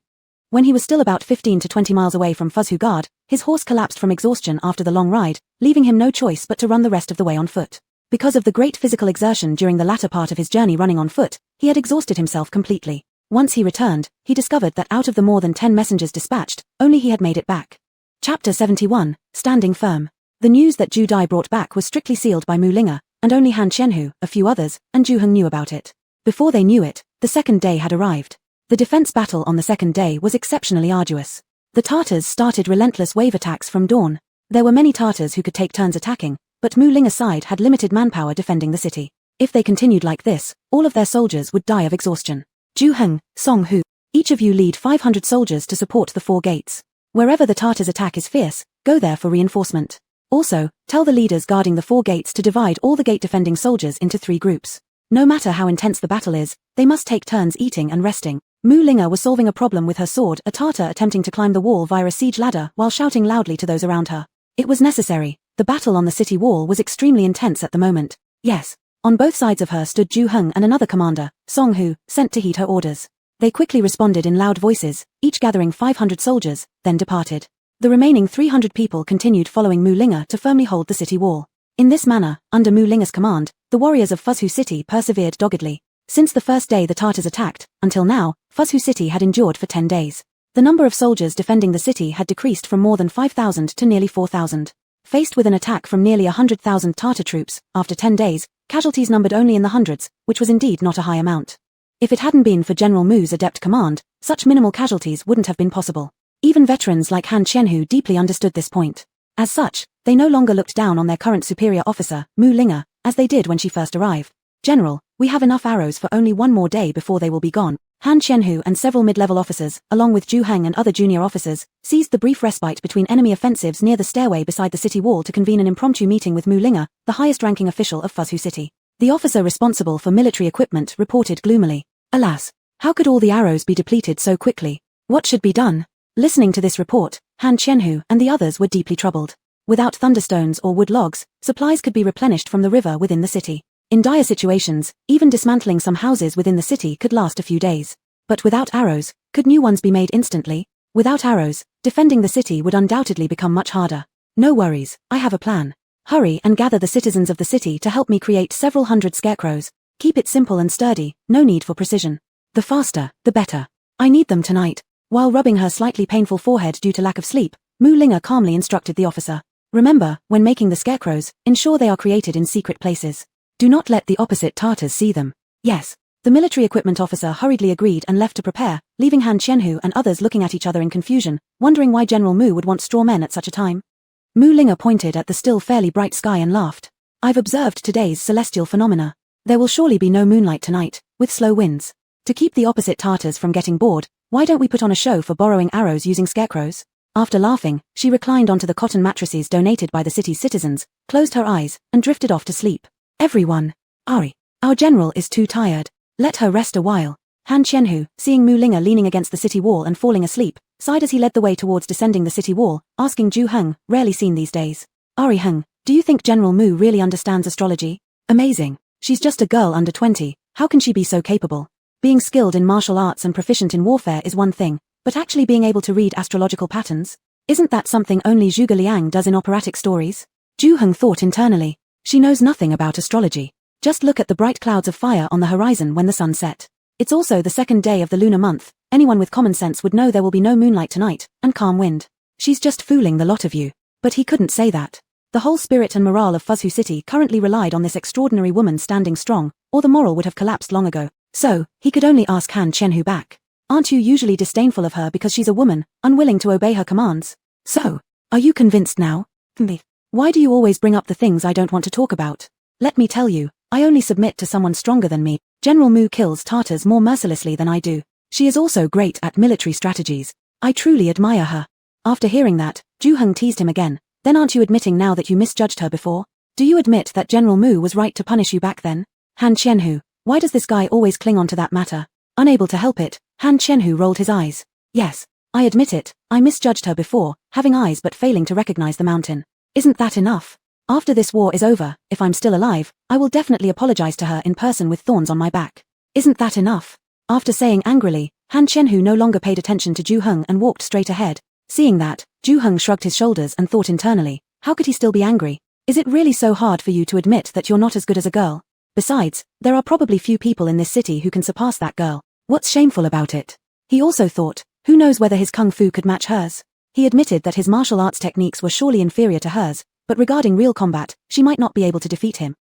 When he was still about 15 to 20 miles away from Fuzhugard, his horse collapsed from exhaustion after the long ride, leaving him no choice but to run the rest of the way on foot. Because of the great physical exertion during the latter part of his journey running on foot, he had exhausted himself completely. Once he returned, he discovered that out of the more than 10 messengers dispatched, only he had made it back. Chapter 71, Standing Firm. The news that Zhu Dai brought back was strictly sealed by Mu Linga, and only Han Qianhu, a few others, and Zhu Heng knew about it. Before they knew it, the second day had arrived. The defense battle on the second day was exceptionally arduous. The Tartars started relentless wave attacks from dawn. There were many Tartars who could take turns attacking, but Mu Linga's side had limited manpower defending the city. If they continued like this, all of their soldiers would die of exhaustion. Zhu Heng, Song Hu, each of you lead 500 soldiers to support the 4 gates. Wherever the Tartars' attack is fierce, go there for reinforcement. Also, tell the leaders guarding the 4 gates to divide all the gate-defending soldiers into 3 groups. No matter how intense the battle is, they must take turns eating and resting. Mu Linga was solving a problem with her sword, a Tartar attempting to climb the wall via a siege ladder while shouting loudly to those around her. It was necessary. The battle on the city wall was extremely intense at the moment. Yes. On both sides of her stood Zhu Heng and another commander, Song Hu, sent to heed her orders. They quickly responded in loud voices, each gathering 500 soldiers, then departed. The remaining 300 people continued following Mu Linga to firmly hold the city wall. In this manner, under Mu Linga's command, the warriors of Fuzhou city persevered doggedly. Since the first day the Tartars attacked, until now, Fuzhou city had endured for 10 days. The number of soldiers defending the city had decreased from more than 5,000 to nearly 4,000. Faced with an attack from nearly 100,000 Tartar troops, after 10 days, casualties numbered only in the hundreds, which was indeed not a high amount. If it hadn't been for General Mu's adept command, such minimal casualties wouldn't have been possible. Even veterans like Han Qianhu deeply understood this point. As such, they no longer looked down on their current superior officer, Mu Linga, as they did when she first arrived. "General, we have enough arrows for only one more day before they will be gone." Han Qianhu and several mid-level officers, along with Zhu Heng and other junior officers, seized the brief respite between enemy offensives near the stairway beside the city wall to convene an impromptu meeting with Mu Linga, the highest-ranking official of Fuzhou city. The officer responsible for military equipment reported gloomily, "Alas, how could all the arrows be depleted so quickly? What should be done?" Listening to this report, Han Qianhu and the others were deeply troubled. Without thunderstones or wood logs, supplies could be replenished from the river within the city. In dire situations, even dismantling some houses within the city could last a few days. But without arrows, could new ones be made instantly? Without arrows, defending the city would undoubtedly become much harder. No worries, I have a plan. Hurry and gather the citizens of the city to help me create several hundred scarecrows. Keep it simple and sturdy, no need for precision. The faster, the better. I need them tonight. While rubbing her slightly painful forehead due to lack of sleep, Mu Linga calmly instructed the officer. Remember, when making the scarecrows, ensure they are created in secret places. Do not let the opposite Tartars see them. Yes. The military equipment officer hurriedly agreed and left to prepare, leaving Han Qianhu and others looking at each other in confusion, wondering why General Mu would want straw men at such a time. Mu Linga pointed at the still fairly bright sky and laughed. I've observed today's celestial phenomena. There will surely be no moonlight tonight, with slow winds. To keep the opposite Tartars from getting bored, why don't we put on a show for borrowing arrows using scarecrows? After laughing, she reclined onto the cotton mattresses donated by the city's citizens, closed her eyes, and drifted off to sleep. Everyone. Ari. Our general is too tired. Let her rest a while. Han Qianhu, seeing Mu Linga leaning against the city wall and falling asleep, sighed as he led the way towards descending the city wall, asking Zhu Heng, rarely seen these days. Ari Heng, do you think General Mu really understands astrology? Amazing. She's just a girl under 20, how can she be so capable? Being skilled in martial arts and proficient in warfare is one thing, but actually being able to read astrological patterns? Isn't that something only Zhuge Liang does in operatic stories? Zhu Heng thought internally. She knows nothing about astrology. Just look at the bright clouds of fire on the horizon when the sun set. It's also the second day of the lunar month. Anyone with common sense would know there will be no moonlight tonight, and calm wind. She's just fooling the lot of you. But he couldn't say that. The whole spirit and morale of Fuzhu City currently relied on this extraordinary woman standing strong, or the moral would have collapsed long ago. So, he could only ask Han Qianhu back. Aren't you usually disdainful of her because she's a woman, unwilling to obey her commands? So, are you convinced now? Why do you always bring up the things I don't want to talk about? Let me tell you, I only submit to someone stronger than me. General Mu kills Tartars more mercilessly than I do. She is also great at military strategies. I truly admire her. After hearing that, Zhu Heng teased him again. Then aren't you admitting now that you misjudged her before? Do you admit that General Mu was right to punish you back then? Han Qianhu, why does this guy always cling on to that matter? Unable to help it, Han Qianhu rolled his eyes. Yes, I admit it, I misjudged her before, having eyes but failing to recognize the mountain. Isn't that enough? After this war is over, if I'm still alive, I will definitely apologize to her in person with thorns on my back. Isn't that enough? After saying angrily, Han Qianhu no longer paid attention to Zhu Heng and walked straight ahead. Seeing that, Zhu Heng shrugged his shoulders and thought internally, how could he still be angry? Is it really so hard for you to admit that you're not as good as a girl? Besides, there are probably few people in this city who can surpass that girl. What's shameful about it? He also thought, who knows whether his kung fu could match hers? He admitted that his martial arts techniques were surely inferior to hers, but regarding real combat, she might not be able to defeat him.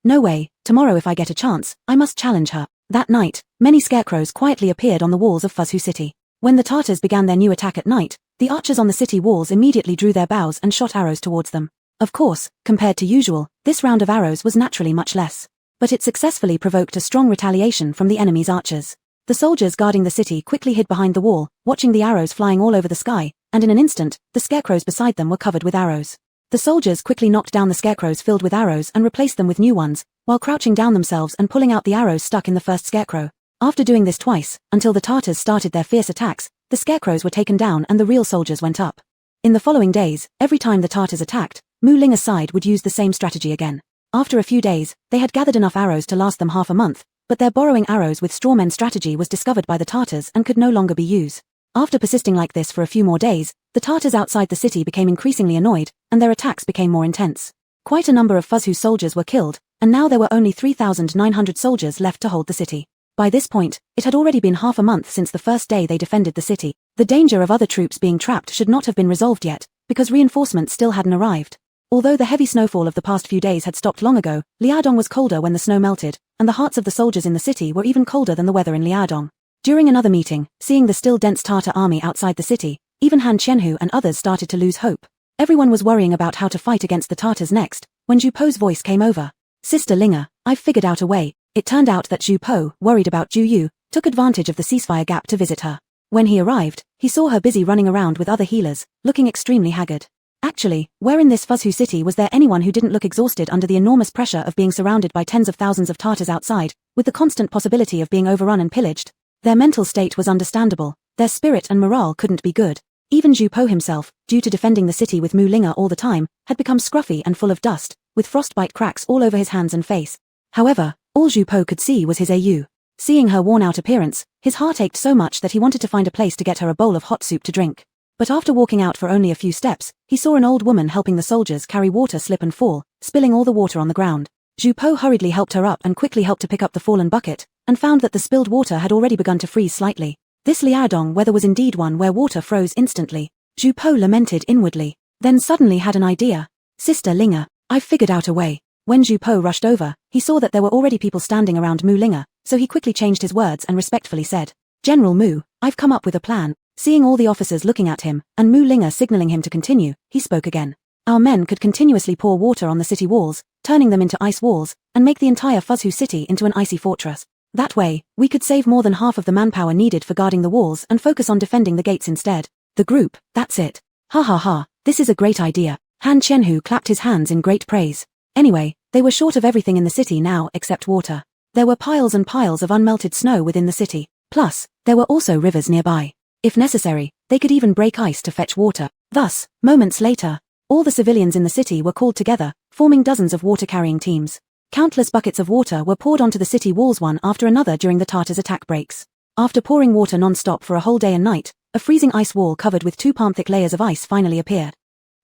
No way, tomorrow if I get a chance, I must challenge her. That night, many scarecrows quietly appeared on the walls of Fuzhu City. When the Tartars began their new attack at night, the archers on the city walls immediately drew their bows and shot arrows towards them. Of course, compared to usual, this round of arrows was naturally much less. But it successfully provoked a strong retaliation from the enemy's archers. The soldiers guarding the city quickly hid behind the wall, watching the arrows flying all over the sky, and in an instant, the scarecrows beside them were covered with arrows. The soldiers quickly knocked down the scarecrows filled with arrows and replaced them with new ones, while crouching down themselves and pulling out the arrows stuck in the first scarecrow. After doing this twice, until the Tartars started their fierce attacks, the scarecrows were taken down and the real soldiers went up. In the following days, every time the Tartars attacked, Mu Linga's side would use the same strategy again. After a few days, they had gathered enough arrows to last them half a month, but their borrowing arrows with strawmen strategy was discovered by the Tartars and could no longer be used. After persisting like this for a few more days, the Tartars outside the city became increasingly annoyed, and their attacks became more intense. Quite a number of Fuzhu's soldiers were killed, and now there were only 3,900 soldiers left to hold the city. By this point, it had already been half a month since the first day they defended the city. The danger of other troops being trapped should not have been resolved yet, because reinforcements still hadn't arrived. Although the heavy snowfall of the past few days had stopped long ago, Liaodong was colder when the snow melted, and the hearts of the soldiers in the city were even colder than the weather in Liaodong. During another meeting, seeing the still dense Tartar army outside the city, even Han Qianhu and others started to lose hope. Everyone was worrying about how to fight against the Tartars next, when Zhu Po's voice came over. Sister Linga, I've figured out a way. It turned out that Zhu Po, worried about Zhu Yu, took advantage of the ceasefire gap to visit her. When he arrived, he saw her busy running around with other healers, looking extremely haggard. Actually, where in this Fuzhu city was there anyone who didn't look exhausted under the enormous pressure of being surrounded by tens of thousands of Tartars outside, with the constant possibility of being overrun and pillaged? Their mental state was understandable, their spirit and morale couldn't be good. Even Zhu Po himself, due to defending the city with Mu Linga all the time, had become scruffy and full of dust, with frostbite cracks all over his hands and face. However, all Zhu Po could see was his AU. Seeing her worn-out appearance, his heart ached so much that he wanted to find a place to get her a bowl of hot soup to drink. But after walking out for only a few steps, he saw an old woman helping the soldiers carry water slip and fall, spilling all the water on the ground. Zhu Po hurriedly helped her up and quickly helped to pick up the fallen bucket, and found that the spilled water had already begun to freeze slightly. This Liaodong weather was indeed one where water froze instantly. Zhu Po lamented inwardly, then suddenly had an idea. Sister Linga, I've figured out a way. When Zhu Po rushed over, he saw that there were already people standing around Mu Linga, so he quickly changed his words and respectfully said, General Mu, I've come up with a plan. Seeing all the officers looking at him, and Mu Linga signaling him to continue, he spoke again. Our men could continuously pour water on the city walls, turning them into ice walls, and make the entire Fuzhu city into an icy fortress. That way, we could save more than half of the manpower needed for guarding the walls and focus on defending the gates instead. The group, that's it. Ha ha ha, this is a great idea. Han Qianhu clapped his hands in great praise. Anyway, they were short of everything in the city now except water. There were piles and piles of unmelted snow within the city. Plus, there were also rivers nearby. If necessary, they could even break ice to fetch water. Thus, moments later, all the civilians in the city were called together, forming dozens of water-carrying teams. Countless buckets of water were poured onto the city walls one after another during the Tartars' attack breaks. After pouring water non-stop for a whole day and night, a freezing ice wall covered with 2 palm-thick layers of ice finally appeared.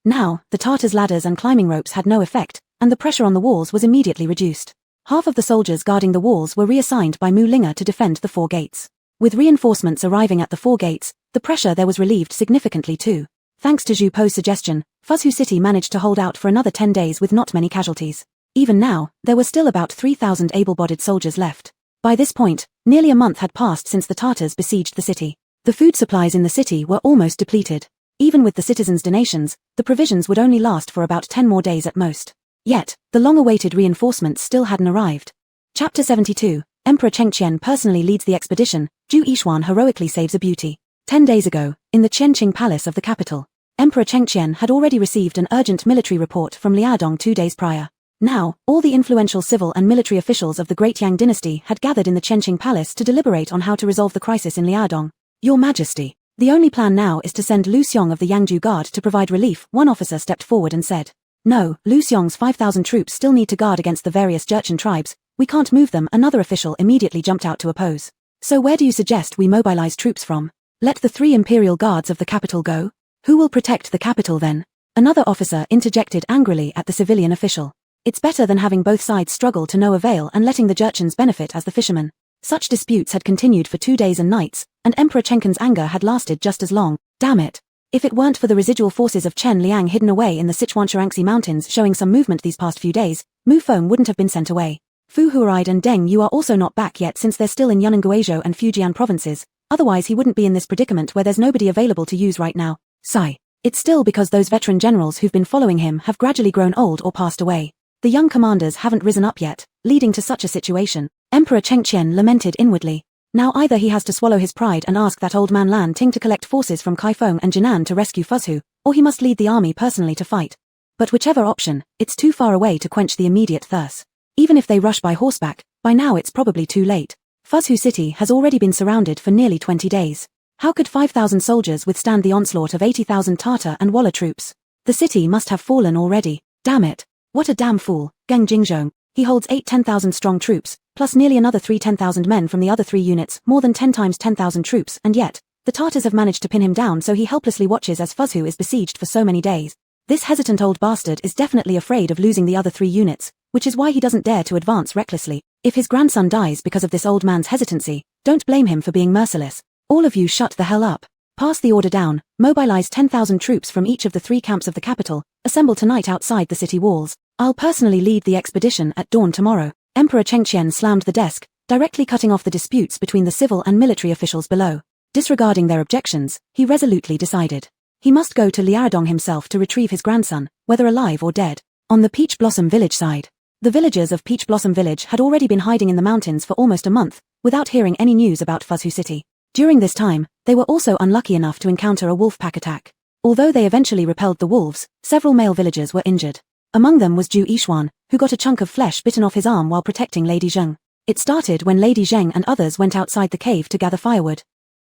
Now, the Tartars' ladders and climbing ropes had no effect, and the pressure on the walls was immediately reduced. Half of the soldiers guarding the walls were reassigned by Mu Linga to defend the 4 gates. With reinforcements arriving at the 4 gates, the pressure there was relieved significantly too. Thanks to Zhu Po's suggestion, Fuzhu City managed to hold out for another 10 days with not many casualties. Even now, there were still about 3,000 able-bodied soldiers left. By this point, nearly a month had passed since the Tartars besieged the city. The food supplies in the city were almost depleted. Even with the citizens' donations, the provisions would only last for about 10 more days at most. Yet, the long-awaited reinforcements still hadn't arrived. Chapter 72, Emperor Chengqian personally leads the expedition, Zhu Yixuan heroically saves a beauty. 10 days ago, in the Qianqing Palace of the capital, Emperor Chengqian had already received an urgent military report from Liaodong 2 days prior. Now, all the influential civil and military officials of the Great Yang dynasty had gathered in the Qianqing Palace to deliberate on how to resolve the crisis in Liaodong. Your Majesty, the only plan now is to send Lu Xiong of the Yangju Guard to provide relief. One officer stepped forward and said, No, Lu Xiong's 5,000 troops still need to guard against the various Jurchen tribes. We can't move them. Another official immediately jumped out to oppose. So where do you suggest we mobilize troops from? Let the 3 imperial guards of the capital go? Who will protect the capital then? Another officer interjected angrily at the civilian official. It's better than having both sides struggle to no avail and letting the Jurchens benefit as the fishermen. Such disputes had continued for 2 days and nights, and Emperor Chengqian's anger had lasted just as long. Damn it. If it weren't for the residual forces of Chen Liang hidden away in the Sichuan-Shangxi mountains showing some movement these past few days, Mu Feng wouldn't have been sent away. Fu Huaride and Deng Yu are also not back yet since they're still in Yunnan Guizhou and Fujian provinces, otherwise he wouldn't be in this predicament where there's nobody available to use right now. Sigh. It's still because those veteran generals who've been following him have gradually grown old or passed away. The young commanders haven't risen up yet, leading to such a situation. Emperor Chengqian lamented inwardly. Now either he has to swallow his pride and ask that old man Lan Ting to collect forces from Kaifeng and Jinan to rescue Fuzhu, or he must lead the army personally to fight. But whichever option, it's too far away to quench the immediate thirst. Even if they rush by horseback, by now it's probably too late. Fuzhu City has already been surrounded for nearly 20 days. How could 5,000 soldiers withstand the onslaught of 80,000 Tartar and Walla troops? The city must have fallen already. Damn it. What a damn fool, Geng Jingzhong. He holds 8 10,000 strong troops, plus nearly another 3 10,000 men from the other 3 units, more than 10 times 10,000 troops, and yet, the Tartars have managed to pin him down so he helplessly watches as Fuzhu is besieged for so many days. This hesitant old bastard is definitely afraid of losing the other 3 units, which is why he doesn't dare to advance recklessly. If his grandson dies because of this old man's hesitancy, don't blame him for being merciless. All of you shut the hell up. Pass the order down, mobilize 10,000 troops from each of the 3 camps of the capital, assemble tonight outside the city walls. I'll personally lead the expedition at dawn tomorrow. Emperor Chengqian slammed the desk, directly cutting off the disputes between the civil and military officials below. Disregarding their objections, he resolutely decided. He must go to Liaodong himself to retrieve his grandson, whether alive or dead. On the Peach Blossom Village side, the villagers of Peach Blossom Village had already been hiding in the mountains for almost a month, without hearing any news about Fuzhu City. During this time, they were also unlucky enough to encounter a wolf pack attack. Although they eventually repelled the wolves, several male villagers were injured. Among them was Zhu Yixuan, who got a chunk of flesh bitten off his arm while protecting Lady Zheng. It started when Lady Zheng and others went outside the cave to gather firewood.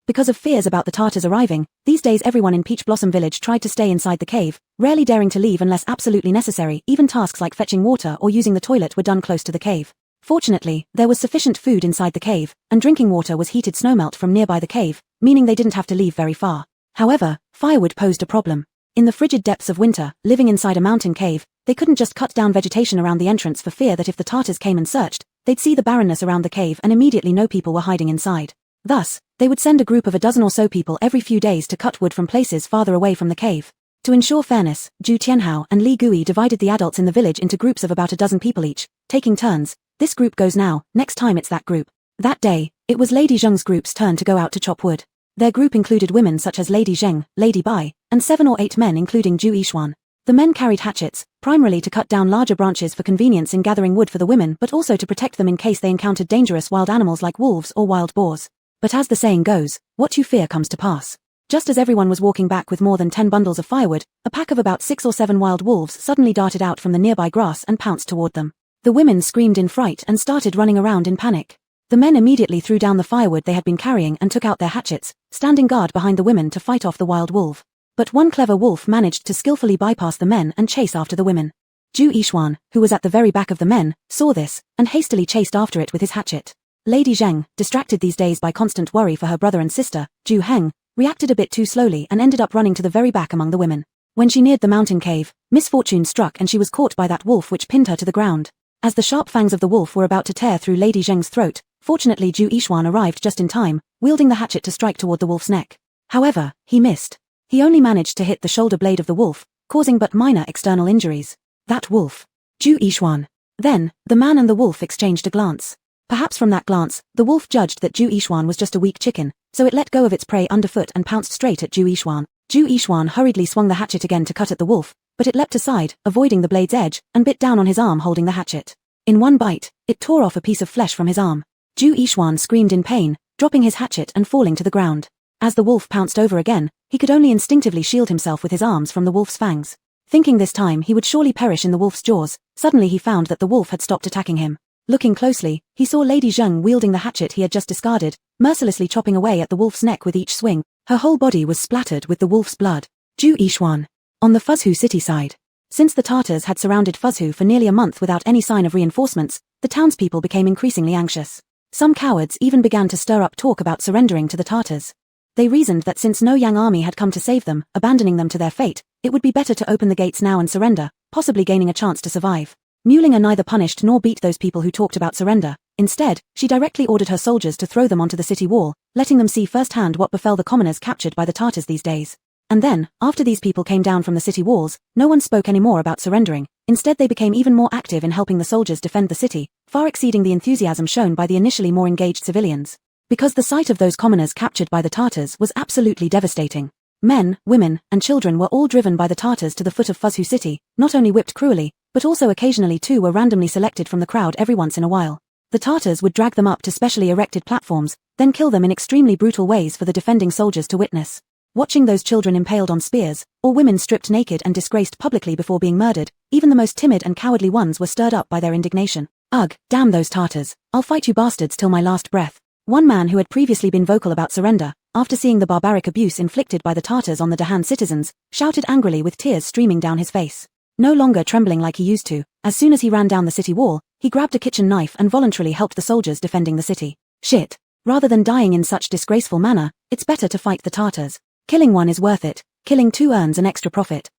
Because of fears about the Tartars arriving, these days everyone in Peach Blossom Village tried to stay inside the cave, rarely daring to leave unless absolutely necessary. Even tasks like fetching water or using the toilet were done close to the cave. Fortunately, there was sufficient food inside the cave, and drinking water was heated snowmelt from nearby the cave, meaning they didn't have to leave very far. However, firewood posed a problem. In the frigid depths of winter, living inside a mountain cave, they couldn't just cut down vegetation around the entrance for fear that if the Tartars came and searched, they'd see the barrenness around the cave and immediately know people were hiding inside. Thus, they would send a group of a dozen or so people every few days to cut wood from places farther away from the cave. To ensure fairness, Zhu Tianhao and Li Gui divided the adults in the village into groups of about a dozen people each, taking turns. This group goes now, next time it's that group. That day, it was Lady Zheng's group's turn to go out to chop wood. Their group included women such as Lady Zheng, Lady Bai, and 7 or 8 men including Zhu Yixuan. The men carried hatchets, primarily to cut down larger branches for convenience in gathering wood for the women but also to protect them in case they encountered dangerous wild animals like wolves or wild boars. But as the saying goes, what you fear comes to pass. Just as everyone was walking back with more than 10 bundles of firewood, a pack of about 6 or 7 wild wolves suddenly darted out from the nearby grass and pounced toward them. The women screamed in fright and started running around in panic. The men immediately threw down the firewood they had been carrying and took out their hatchets, standing guard behind the women to fight off the wild wolf. But one clever wolf managed to skillfully bypass the men and chase after the women. Zhu Yixuan, who was at the very back of the men, saw this, and hastily chased after it with his hatchet. Lady Zheng, distracted these days by constant worry for her brother and sister, Zhu Heng, reacted a bit too slowly and ended up running to the very back among the women. When she neared the mountain cave, misfortune struck and she was caught by that wolf which pinned her to the ground. As the sharp fangs of the wolf were about to tear through Lady Zheng's throat, fortunately Zhu Yixuan arrived just in time, wielding the hatchet to strike toward the wolf's neck. However, he missed. He only managed to hit the shoulder blade of the wolf, causing but minor external injuries. That wolf. Zhu Yixuan. Then, the man and the wolf exchanged a glance. Perhaps from that glance, the wolf judged that Zhu Yixuan was just a weak chicken, so it let go of its prey underfoot and pounced straight at Zhu Yixuan. Zhu Yixuan hurriedly swung the hatchet again to cut at the wolf, but it leapt aside, avoiding the blade's edge, and bit down on his arm holding the hatchet. In one bite, it tore off a piece of flesh from his arm. Zhu Yixuan screamed in pain, dropping his hatchet and falling to the ground. As the wolf pounced over again, he could only instinctively shield himself with his arms from the wolf's fangs. Thinking this time he would surely perish in the wolf's jaws, suddenly he found that the wolf had stopped attacking him. Looking closely, he saw Lady Zheng wielding the hatchet he had just discarded, mercilessly chopping away at the wolf's neck with each swing. Her whole body was splattered with the wolf's blood. Zhu Yixuan. On the Fuzhou city side. Since the Tartars had surrounded Fuzhou for nearly a month without any sign of reinforcements, the townspeople became increasingly anxious. Some cowards even began to stir up talk about surrendering to the Tartars. They reasoned that since no Yang army had come to save them, abandoning them to their fate, it would be better to open the gates now and surrender, possibly gaining a chance to survive. Mulinger neither punished nor beat those people who talked about surrender. Instead, she directly ordered her soldiers to throw them onto the city wall, letting them see firsthand what befell the commoners captured by the Tartars these days. And then, after these people came down from the city walls, no one spoke anymore about surrendering. Instead they became even more active in helping the soldiers defend the city, far exceeding the enthusiasm shown by the initially more engaged civilians. Because the sight of those commoners captured by the Tartars was absolutely devastating. Men, women, and children were all driven by the Tartars to the foot of Fuzhou city, not only whipped cruelly, but also occasionally two were randomly selected from the crowd every once in a while. The Tartars would drag them up to specially erected platforms, then kill them in extremely brutal ways for the defending soldiers to witness. Watching those children impaled on spears, or women stripped naked and disgraced publicly before being murdered, even the most timid and cowardly ones were stirred up by their indignation. Ugh, damn those Tartars, I'll fight you bastards till my last breath. One man who had previously been vocal about surrender, after seeing the barbaric abuse inflicted by the Tartars on the Dahan citizens, shouted angrily with tears streaming down his face. No longer trembling like he used to, as soon as he ran down the city wall, he grabbed a kitchen knife and voluntarily helped the soldiers defending the city. Shit. Rather than dying in such disgraceful manner, it's better to fight the Tartars. Killing one is worth it, killing two earns an extra profit.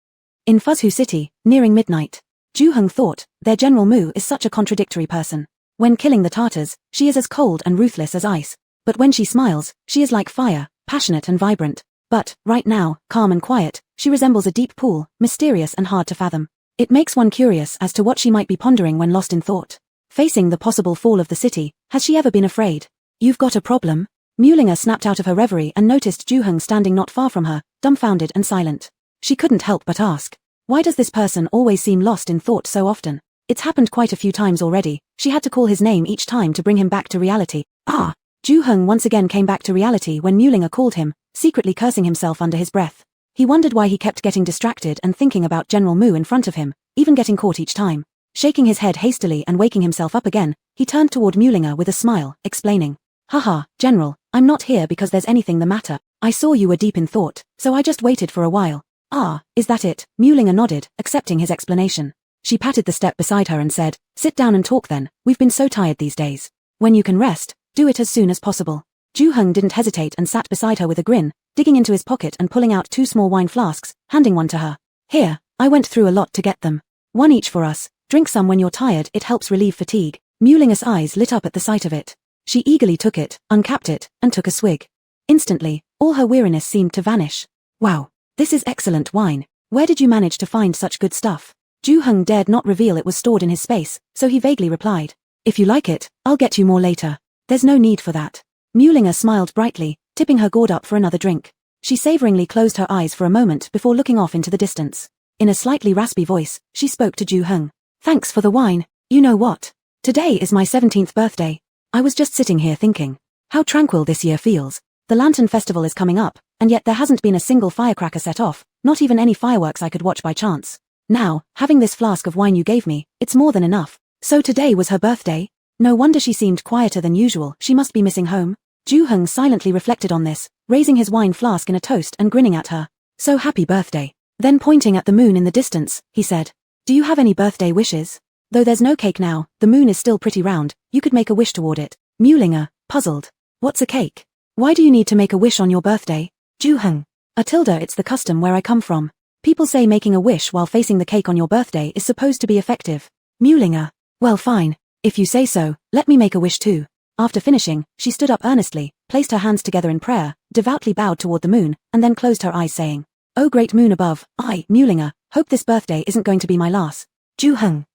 In Fuzhou city, nearing midnight, Zhu Heng thought, their General Mu is such a contradictory person. When killing the Tartars, she is as cold and ruthless as ice. But when she smiles, she is like fire, passionate and vibrant. But, right now, calm and quiet, she resembles a deep pool, mysterious and hard to fathom. It makes one curious as to what she might be pondering when lost in thought. Facing the possible fall of the city, has she ever been afraid? You've got a problem? Mulinger snapped out of her reverie and noticed Zhu Heng standing not far from her, dumbfounded and silent. She couldn't help but ask, why does this person always seem lost in thought so often? It's happened quite a few times already. She had to call his name each time to bring him back to reality. Ah! Zhu Heng once again came back to reality when Mulinger called him, secretly cursing himself under his breath. He wondered why he kept getting distracted and thinking about General Mu in front of him, even getting caught each time. Shaking his head hastily and waking himself up again, he turned toward Mulinger with a smile, explaining, Haha, General, I'm not here because there's anything the matter. I saw you were deep in thought, so I just waited for a while. Ah, is that it? Mulinger nodded, accepting his explanation. She patted the step beside her and said, sit down and talk then, we've been so tired these days. When you can rest, do it as soon as possible. Zhu Heng didn't hesitate and sat beside her with a grin, digging into his pocket and pulling out 2 small wine flasks, handing one to her. Here, I went through a lot to get them. 1 each for us. Drink some when you're tired, it helps relieve fatigue. Mulinga's eyes lit up at the sight of it. She eagerly took it, uncapped it, and took a swig. Instantly, all her weariness seemed to vanish. Wow, this is excellent wine. Where did you manage to find such good stuff? Ju Heng dared not reveal it was stored in his space, so he vaguely replied. If you like it, I'll get you more later. There's no need for that. Mulinga smiled brightly, tipping her gourd up for another drink. She savoringly closed her eyes for a moment before looking off into the distance. In a slightly raspy voice, she spoke to Ju Heng. Thanks for the wine. You know what? Today is my 17th birthday. I was just sitting here thinking. How tranquil this year feels. The Lantern Festival is coming up, and yet there hasn't been a single firecracker set off, not even any fireworks I could watch by chance. Now, having this flask of wine you gave me, it's more than enough. So today was her birthday? No wonder she seemed quieter than usual, she must be missing home. Ju Heng silently reflected on this, raising his wine flask in a toast and grinning at her. So happy birthday. Then pointing at the moon in the distance, he said. Do you have any birthday wishes? Though there's no cake now, the moon is still pretty round, you could make a wish toward it. Mulinga, puzzled. What's a cake? Why do you need to make a wish on your birthday? Ju Heng. Atilda, it's the custom where I come from. People say making a wish while facing the cake on your birthday is supposed to be effective. Mulinga. Well fine. If you say so, let me make a wish too. After finishing, she stood up earnestly, placed her hands together in prayer, devoutly bowed toward the moon, and then closed her eyes saying, O great moon above, I, Mulinga, hope this birthday isn't going to be my last. Ju Heng.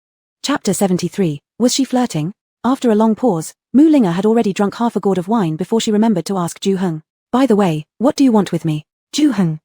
Chapter 73. Was she flirting? After a long pause, Mulinga had already drunk half a gourd of wine before she remembered to ask Ju Heng. By the way, what do you want with me? Ju Heng.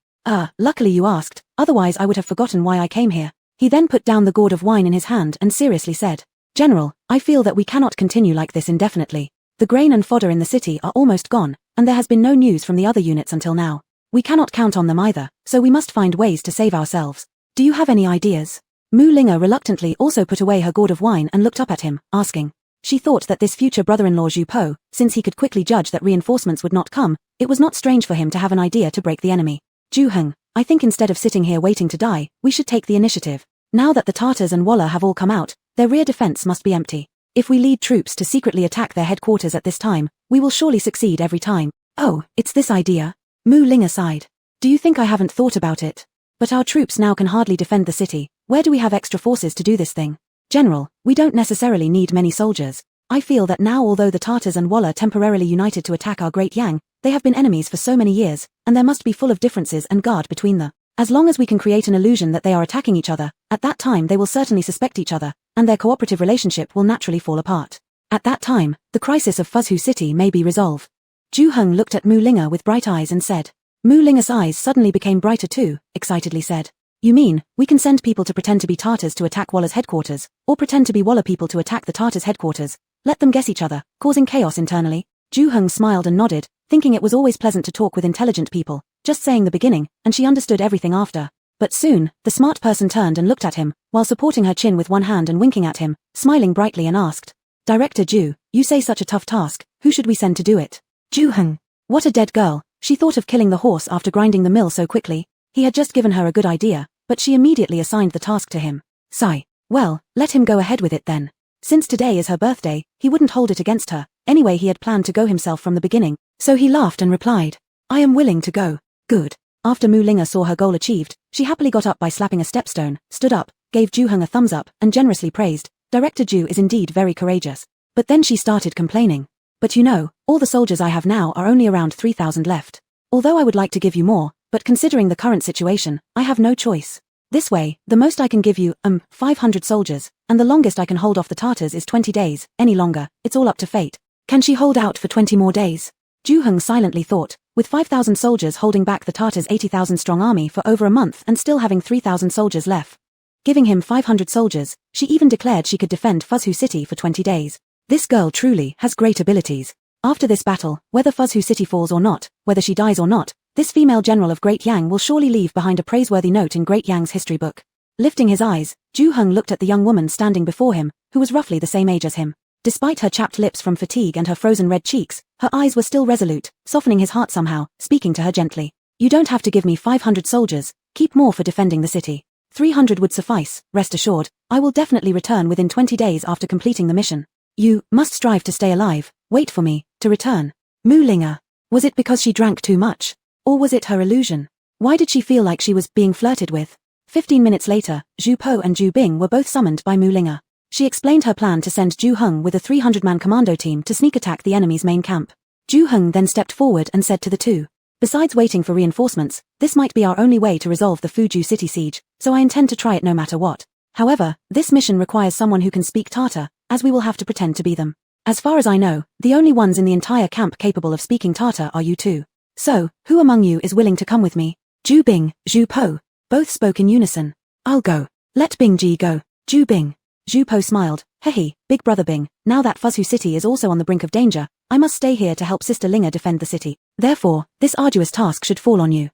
Luckily you asked, otherwise I would have forgotten why I came here. He then put down the gourd of wine in his hand and seriously said, General, I feel that we cannot continue like this indefinitely. The grain and fodder in the city are almost gone, and there has been no news from the other units until now. We cannot count on them either, so we must find ways to save ourselves. Do you have any ideas? Mulinga reluctantly also put away her gourd of wine and looked up at him, asking. She thought that this future brother-in-law Zhu Po, since he could quickly judge that reinforcements would not come, it was not strange for him to have an idea to break the enemy. Ju Heng, I think instead of sitting here waiting to die, we should take the initiative. Now that the Tartars and Walla have all come out, their rear defense must be empty. If we lead troops to secretly attack their headquarters at this time, we will surely succeed every time. Oh, it's this idea? Mulinga sighed. Do you think I haven't thought about it? But our troops now can hardly defend the city. Where do we have extra forces to do this thing? General, we don't necessarily need many soldiers. I feel that now although the Tartars and Walla temporarily united to attack our great Yang, they have been enemies for so many years, and there must be full of differences and guard between them. As long as we can create an illusion that they are attacking each other, at that time they will certainly suspect each other, and their cooperative relationship will naturally fall apart. At that time, the crisis of Fuzhu City may be resolved. Ju Heng looked at Mulinga with bright eyes and said. Mulinga's eyes suddenly became brighter too, excitedly said. You mean, we can send people to pretend to be Tartars to attack Walla's headquarters, or pretend to be Walla people to attack the Tartars' headquarters, let them guess each other, causing chaos internally? Ju Heng smiled and nodded, thinking it was always pleasant to talk with intelligent people, just saying the beginning, and she understood everything after. But soon, the smart person turned and looked at him, while supporting her chin with one hand and winking at him, smiling brightly and asked. Director Ju, you say such a tough task, who should we send to do it? Ju Heng. What a dead girl, she thought of killing the horse after grinding the mill so quickly. He had just given her a good idea, but she immediately assigned the task to him. Sigh. Well, let him go ahead with it then. Since today is her birthday, he wouldn't hold it against her. Anyway, he had planned to go himself from the beginning, so he laughed and replied. I am willing to go. Good. After Mulinga saw her goal achieved, she happily got up by slapping a stepstone, stood up, gave Ju Heng a thumbs up, and generously praised. Director Ju is indeed very courageous. But then she started complaining. But you know, all the soldiers I have now are only around 3,000 left. Although I would like to give you more, but considering the current situation, I have no choice. This way, the most I can give you, 500 soldiers, and the longest I can hold off the Tartars is 20 days, any longer, it's all up to fate. Can she hold out for 20 more days? Ju Heng silently thought, with 5,000 soldiers holding back the Tartars' 80,000 strong army for over a month and still having 3,000 soldiers left. Giving him 500 soldiers, she even declared she could defend Fuzhu City for 20 days. This girl truly has great abilities. After this battle, whether Fuzhu City falls or not, whether she dies or not, this female general of Great Yang will surely leave behind a praiseworthy note in Great Yang's history book. Lifting his eyes, Ju Heng looked at the young woman standing before him, who was roughly the same age as him. Despite her chapped lips from fatigue and her frozen red cheeks, her eyes were still resolute, softening his heart somehow, speaking to her gently. You don't have to give me 500 soldiers, keep more for defending the city. 300 would suffice, rest assured, I will definitely return within 20 days after completing the mission. You must strive to stay alive, wait for me, to return. Mulinga. Was it because she drank too much? Or was it her illusion? Why did she feel like she was being flirted with? 15 minutes later, Zhu Po and Zhu Bing were both summoned by Mu Linga. She explained her plan to send Zhu Heng with a 300-man commando team to sneak attack the enemy's main camp. Zhu Heng then stepped forward and said to the two, "Besides waiting for reinforcements, this might be our only way to resolve the Fuzhou city siege, so I intend to try it no matter what. However, this mission requires someone who can speak Tartar, as we will have to pretend to be them. As far as I know, the only ones in the entire camp capable of speaking Tartar are you two. So, who among you is willing to come with me?" Zhu Bing, Zhu Po. Both spoke in unison. "I'll go. Let Bing Ji go." Zhu Bing. Zhu Po smiled. "Hehe, big brother Bing, now that Fuzhou city is also on the brink of danger, I must stay here to help Sister Linga defend the city. Therefore, this arduous task should fall on you."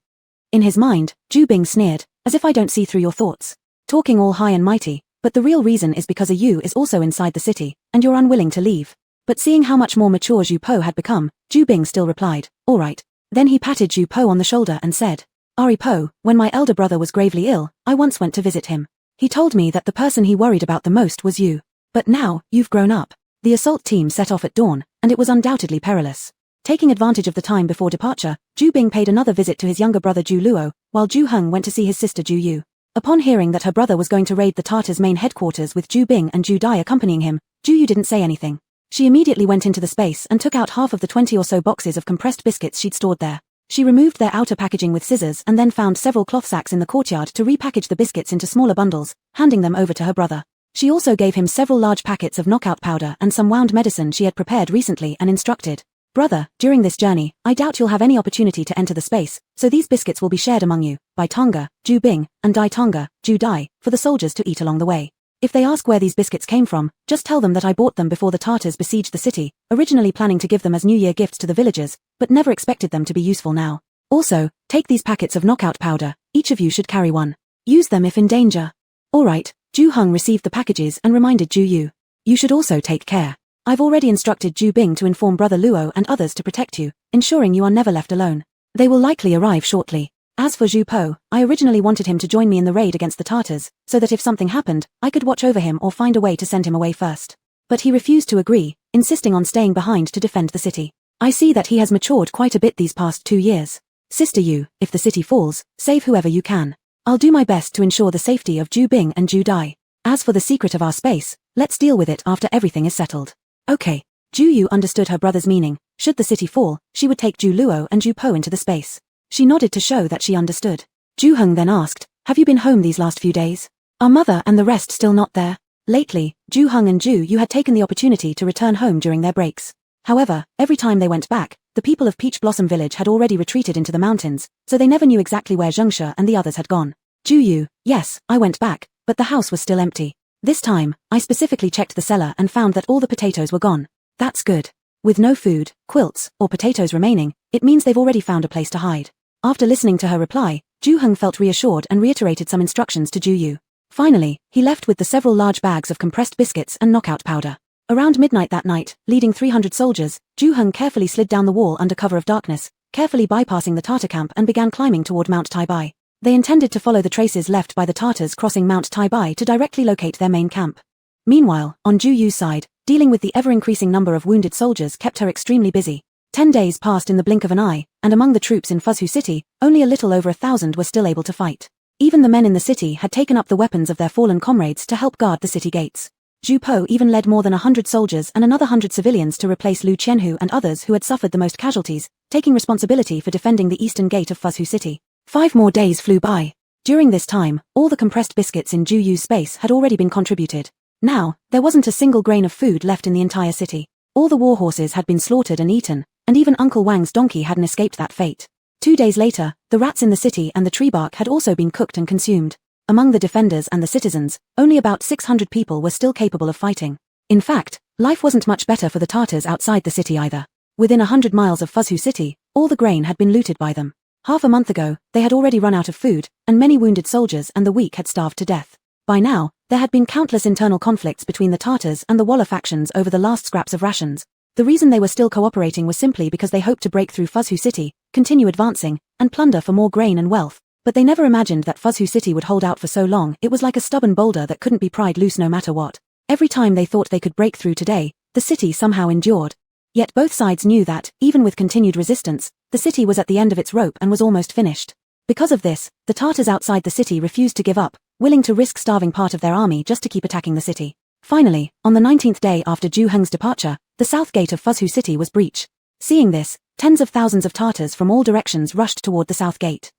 In his mind, Zhu Bing sneered, "As if I don't see through your thoughts. Talking all high and mighty, but the real reason is because a you is also inside the city, and you're unwilling to leave." But seeing how much more mature Zhu Po had become, Zhu Bing still replied, "All right." Then he patted Zhu Po on the shoulder and said, "Ari Po, when my elder brother was gravely ill, I once went to visit him. He told me that the person he worried about the most was you. But now, you've grown up." The assault team set off at dawn, and it was undoubtedly perilous. Taking advantage of the time before departure, Zhu Bing paid another visit to his younger brother Zhu Luo, while Zhu Heng went to see his sister Zhu Yu. Upon hearing that her brother was going to raid the Tartars' main headquarters with Zhu Bing and Zhu Dai accompanying him, Zhu Yu didn't say anything. She immediately went into the space and took out half of the 20 or so boxes of compressed biscuits she'd stored there. She removed their outer packaging with scissors and then found several cloth sacks in the courtyard to repackage the biscuits into smaller bundles, handing them over to her brother. She also gave him several large packets of knockout powder and some wound medicine she had prepared recently and instructed, "Brother, during this journey, I doubt you'll have any opportunity to enter the space, so these biscuits will be shared among you, by Tonga, Zhu Bing, and Dai Tonga, Zhu Dai, for the soldiers to eat along the way. If they ask where these biscuits came from, just tell them that I bought them before the Tartars besieged the city, originally planning to give them as New Year gifts to the villagers, but never expected them to be useful now. Also, take these packets of knockout powder, each of you should carry one. Use them if in danger." "Alright." Zhu Heng received the packages and reminded Zhu Yu, "You should also take care. I've already instructed Zhu Bing to inform Brother Luo and others to protect you, ensuring you are never left alone. They will likely arrive shortly. As for Zhu Po, I originally wanted him to join me in the raid against the Tartars, so that if something happened, I could watch over him or find a way to send him away first. But he refused to agree, insisting on staying behind to defend the city. I see that he has matured quite a bit these past 2 years. Sister Yu, if the city falls, save whoever you can. I'll do my best to ensure the safety of Zhu Bing and Zhu Dai. As for the secret of our space, let's deal with it after everything is settled." Okay. Zhu Yu understood her brother's meaning. Should the city fall, she would take Zhu Luo and Zhu Po into the space. She nodded to show that she understood. Zhu Heng then asked, "Have you been home these last few days? Are mother and the rest still not there?" Lately, Zhu Heng and Zhu Yu had taken the opportunity to return home during their breaks. However, every time they went back, the people of Peach Blossom Village had already retreated into the mountains, so they never knew exactly where Zhengshe and the others had gone. Zhu Yu, "Yes, I went back, but the house was still empty. This time, I specifically checked the cellar and found that all the potatoes were gone." "That's good. With no food, quilts, or potatoes remaining, it means they've already found a place to hide." After listening to her reply, Zhu Heng felt reassured and reiterated some instructions to Zhu Yu. Finally, he left with the several large bags of compressed biscuits and knockout powder. Around midnight that night, leading 300 soldiers, Zhu Heng carefully slid down the wall under cover of darkness, carefully bypassing the Tartar camp and began climbing toward Mount Taibai. They intended to follow the traces left by the Tartars crossing Mount Taibai to directly locate their main camp. Meanwhile, on Zhu Yu's side, dealing with the ever-increasing number of wounded soldiers kept her extremely busy. 10 days passed in the blink of an eye, and among the troops in Fuzhou city, only a little over 1,000 were still able to fight. Even the men in the city had taken up the weapons of their fallen comrades to help guard the city gates. Zhu Po even led more than 100 soldiers and another 100 civilians to replace Lu Qianhu and others who had suffered the most casualties, taking responsibility for defending the eastern gate of Fuzhou city. 5 more days flew by. During this time, all the compressed biscuits in Zhu Yu's space had already been contributed. Now, there wasn't a single grain of food left in the entire city. All the war horses had been slaughtered and eaten, and even Uncle Wang's donkey hadn't escaped that fate. 2 days later, the rats in the city and the tree bark had also been cooked and consumed. Among the defenders and the citizens, only about 600 people were still capable of fighting. In fact, life wasn't much better for the Tartars outside the city either. Within 100 miles of Fuzhou city, all the grain had been looted by them. Half a month ago, they had already run out of food, and many wounded soldiers and the weak had starved to death. By now, there had been countless internal conflicts between the Tartars and the Walla factions over the last scraps of rations. The reason they were still cooperating was simply because they hoped to break through Fuzhou city, continue advancing, and plunder for more grain and wealth. But they never imagined that Fuzhou city would hold out for so long. It was like a stubborn boulder that couldn't be pried loose no matter what. Every time they thought they could break through today, the city somehow endured. Yet both sides knew that, even with continued resistance, The city was at the end of its rope and was almost finished. Because of this, the Tartars outside the city refused to give up, willing to risk starving part of their army just to keep attacking the city. Finally, on the 19th day after Zhu Heng's departure, the south gate of Fuzhu city was breached. Seeing this, tens of thousands of Tartars from all directions rushed toward the south gate.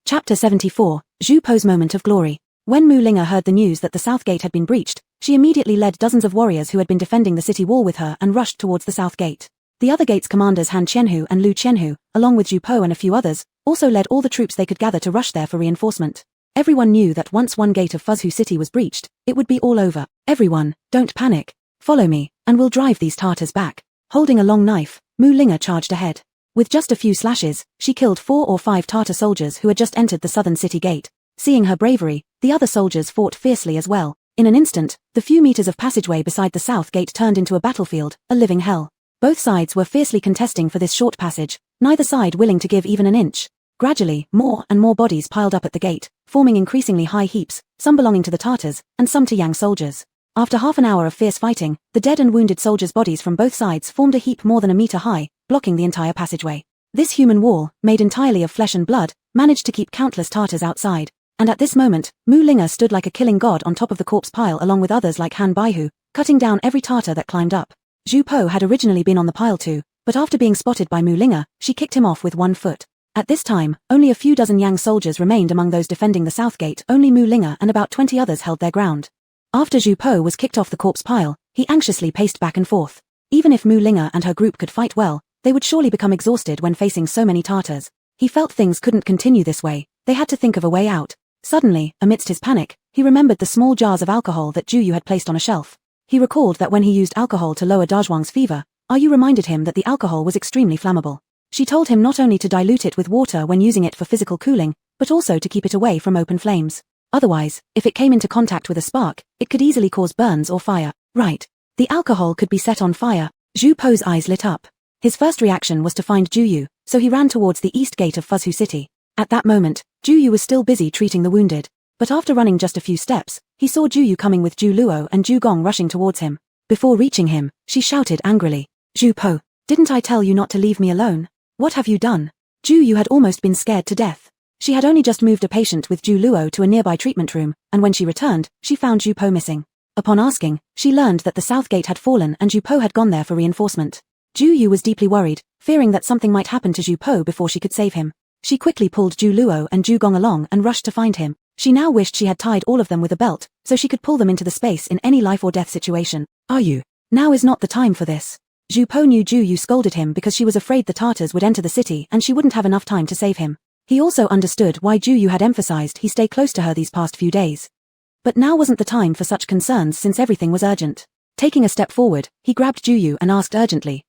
Chapter 74, Zhu Po's Moment of Glory. When Mu Linga heard the news that the south gate had been breached, she immediately led dozens of warriors who had been defending the city wall with her and rushed towards the south gate. The other gate's commanders Han Qianhu and Lu Qianhu, along with Zhu Po and a few others, also led all the troops they could gather to rush there for reinforcement. Everyone knew that once one gate of Fuzhu city was breached, it would be all over. Everyone, don't panic. Follow me, and we'll drive these Tartars back. Holding a long knife, Mu Linga charged ahead. With just a few slashes, she killed 4 or 5 Tartar soldiers who had just entered the southern city gate. Seeing her bravery, the other soldiers fought fiercely as well. In an instant, the few meters of passageway beside the south gate turned into a battlefield, a living hell. Both sides were fiercely contesting for this short passage, neither side willing to give even an inch. Gradually, more and more bodies piled up at the gate, forming increasingly high heaps, some belonging to the Tartars, and some to Yang soldiers. After half an hour of fierce fighting, the dead and wounded soldiers' bodies from both sides formed a heap more than a meter high, blocking the entire passageway. This human wall, made entirely of flesh and blood, managed to keep countless Tartars outside. And at this moment, Mu Linga stood like a killing god on top of the corpse pile along with others like Han Baihu, cutting down every Tartar that climbed up. Zhu Po had originally been on the pile too, but after being spotted by Mu Linga, she kicked him off with one foot. At this time, only a few dozen Yang soldiers remained among those defending the south gate. Only Mu Linga and about 20 others held their ground. After Zhu Po was kicked off the corpse pile, he anxiously paced back and forth. Even if Mu Linga and her group could fight well, they would surely become exhausted when facing so many Tartars. He felt things couldn't continue this way, they had to think of a way out. Suddenly, amidst his panic, he remembered the small jars of alcohol that Zhu Yu had placed on a shelf. He recalled that when he used alcohol to lower Dazhuang's fever, Yu reminded him that the alcohol was extremely flammable. She told him not only to dilute it with water when using it for physical cooling, but also to keep it away from open flames. Otherwise, if it came into contact with a spark, it could easily cause burns or fire. Right. The alcohol could be set on fire. Zhu Po's eyes lit up. His first reaction was to find Zhu Yu, so he ran towards the east gate of Fuzhu city. At that moment, Zhu Yu was still busy treating the wounded. But after running just a few steps, he saw Zhu Yu coming with Zhu Luo and Zhu Gong rushing towards him. Before reaching him, she shouted angrily, "Zhu Po, didn't I tell you not to leave me alone? What have you done?" Zhu Yu had almost been scared to death. She had only just moved a patient with Zhu Luo to a nearby treatment room, and when she returned, she found Zhu Po missing. Upon asking, she learned that the south gate had fallen and Zhu Po had gone there for reinforcement. Zhu Yu was deeply worried, fearing that something might happen to Zhu Po before she could save him. She quickly pulled Zhu Luo and Zhu Gong along and rushed to find him. She now wished she had tied all of them with a belt, so she could pull them into the space in any life or death situation. Now is not the time for this. Zhu Po knew Zhu Yu scolded him because she was afraid the Tartars would enter the city and she wouldn't have enough time to save him. He also understood why Zhu Yu had emphasized he stay close to her these past few days. But now wasn't the time for such concerns since everything was urgent. Taking a step forward, he grabbed Zhu Yu and asked urgently,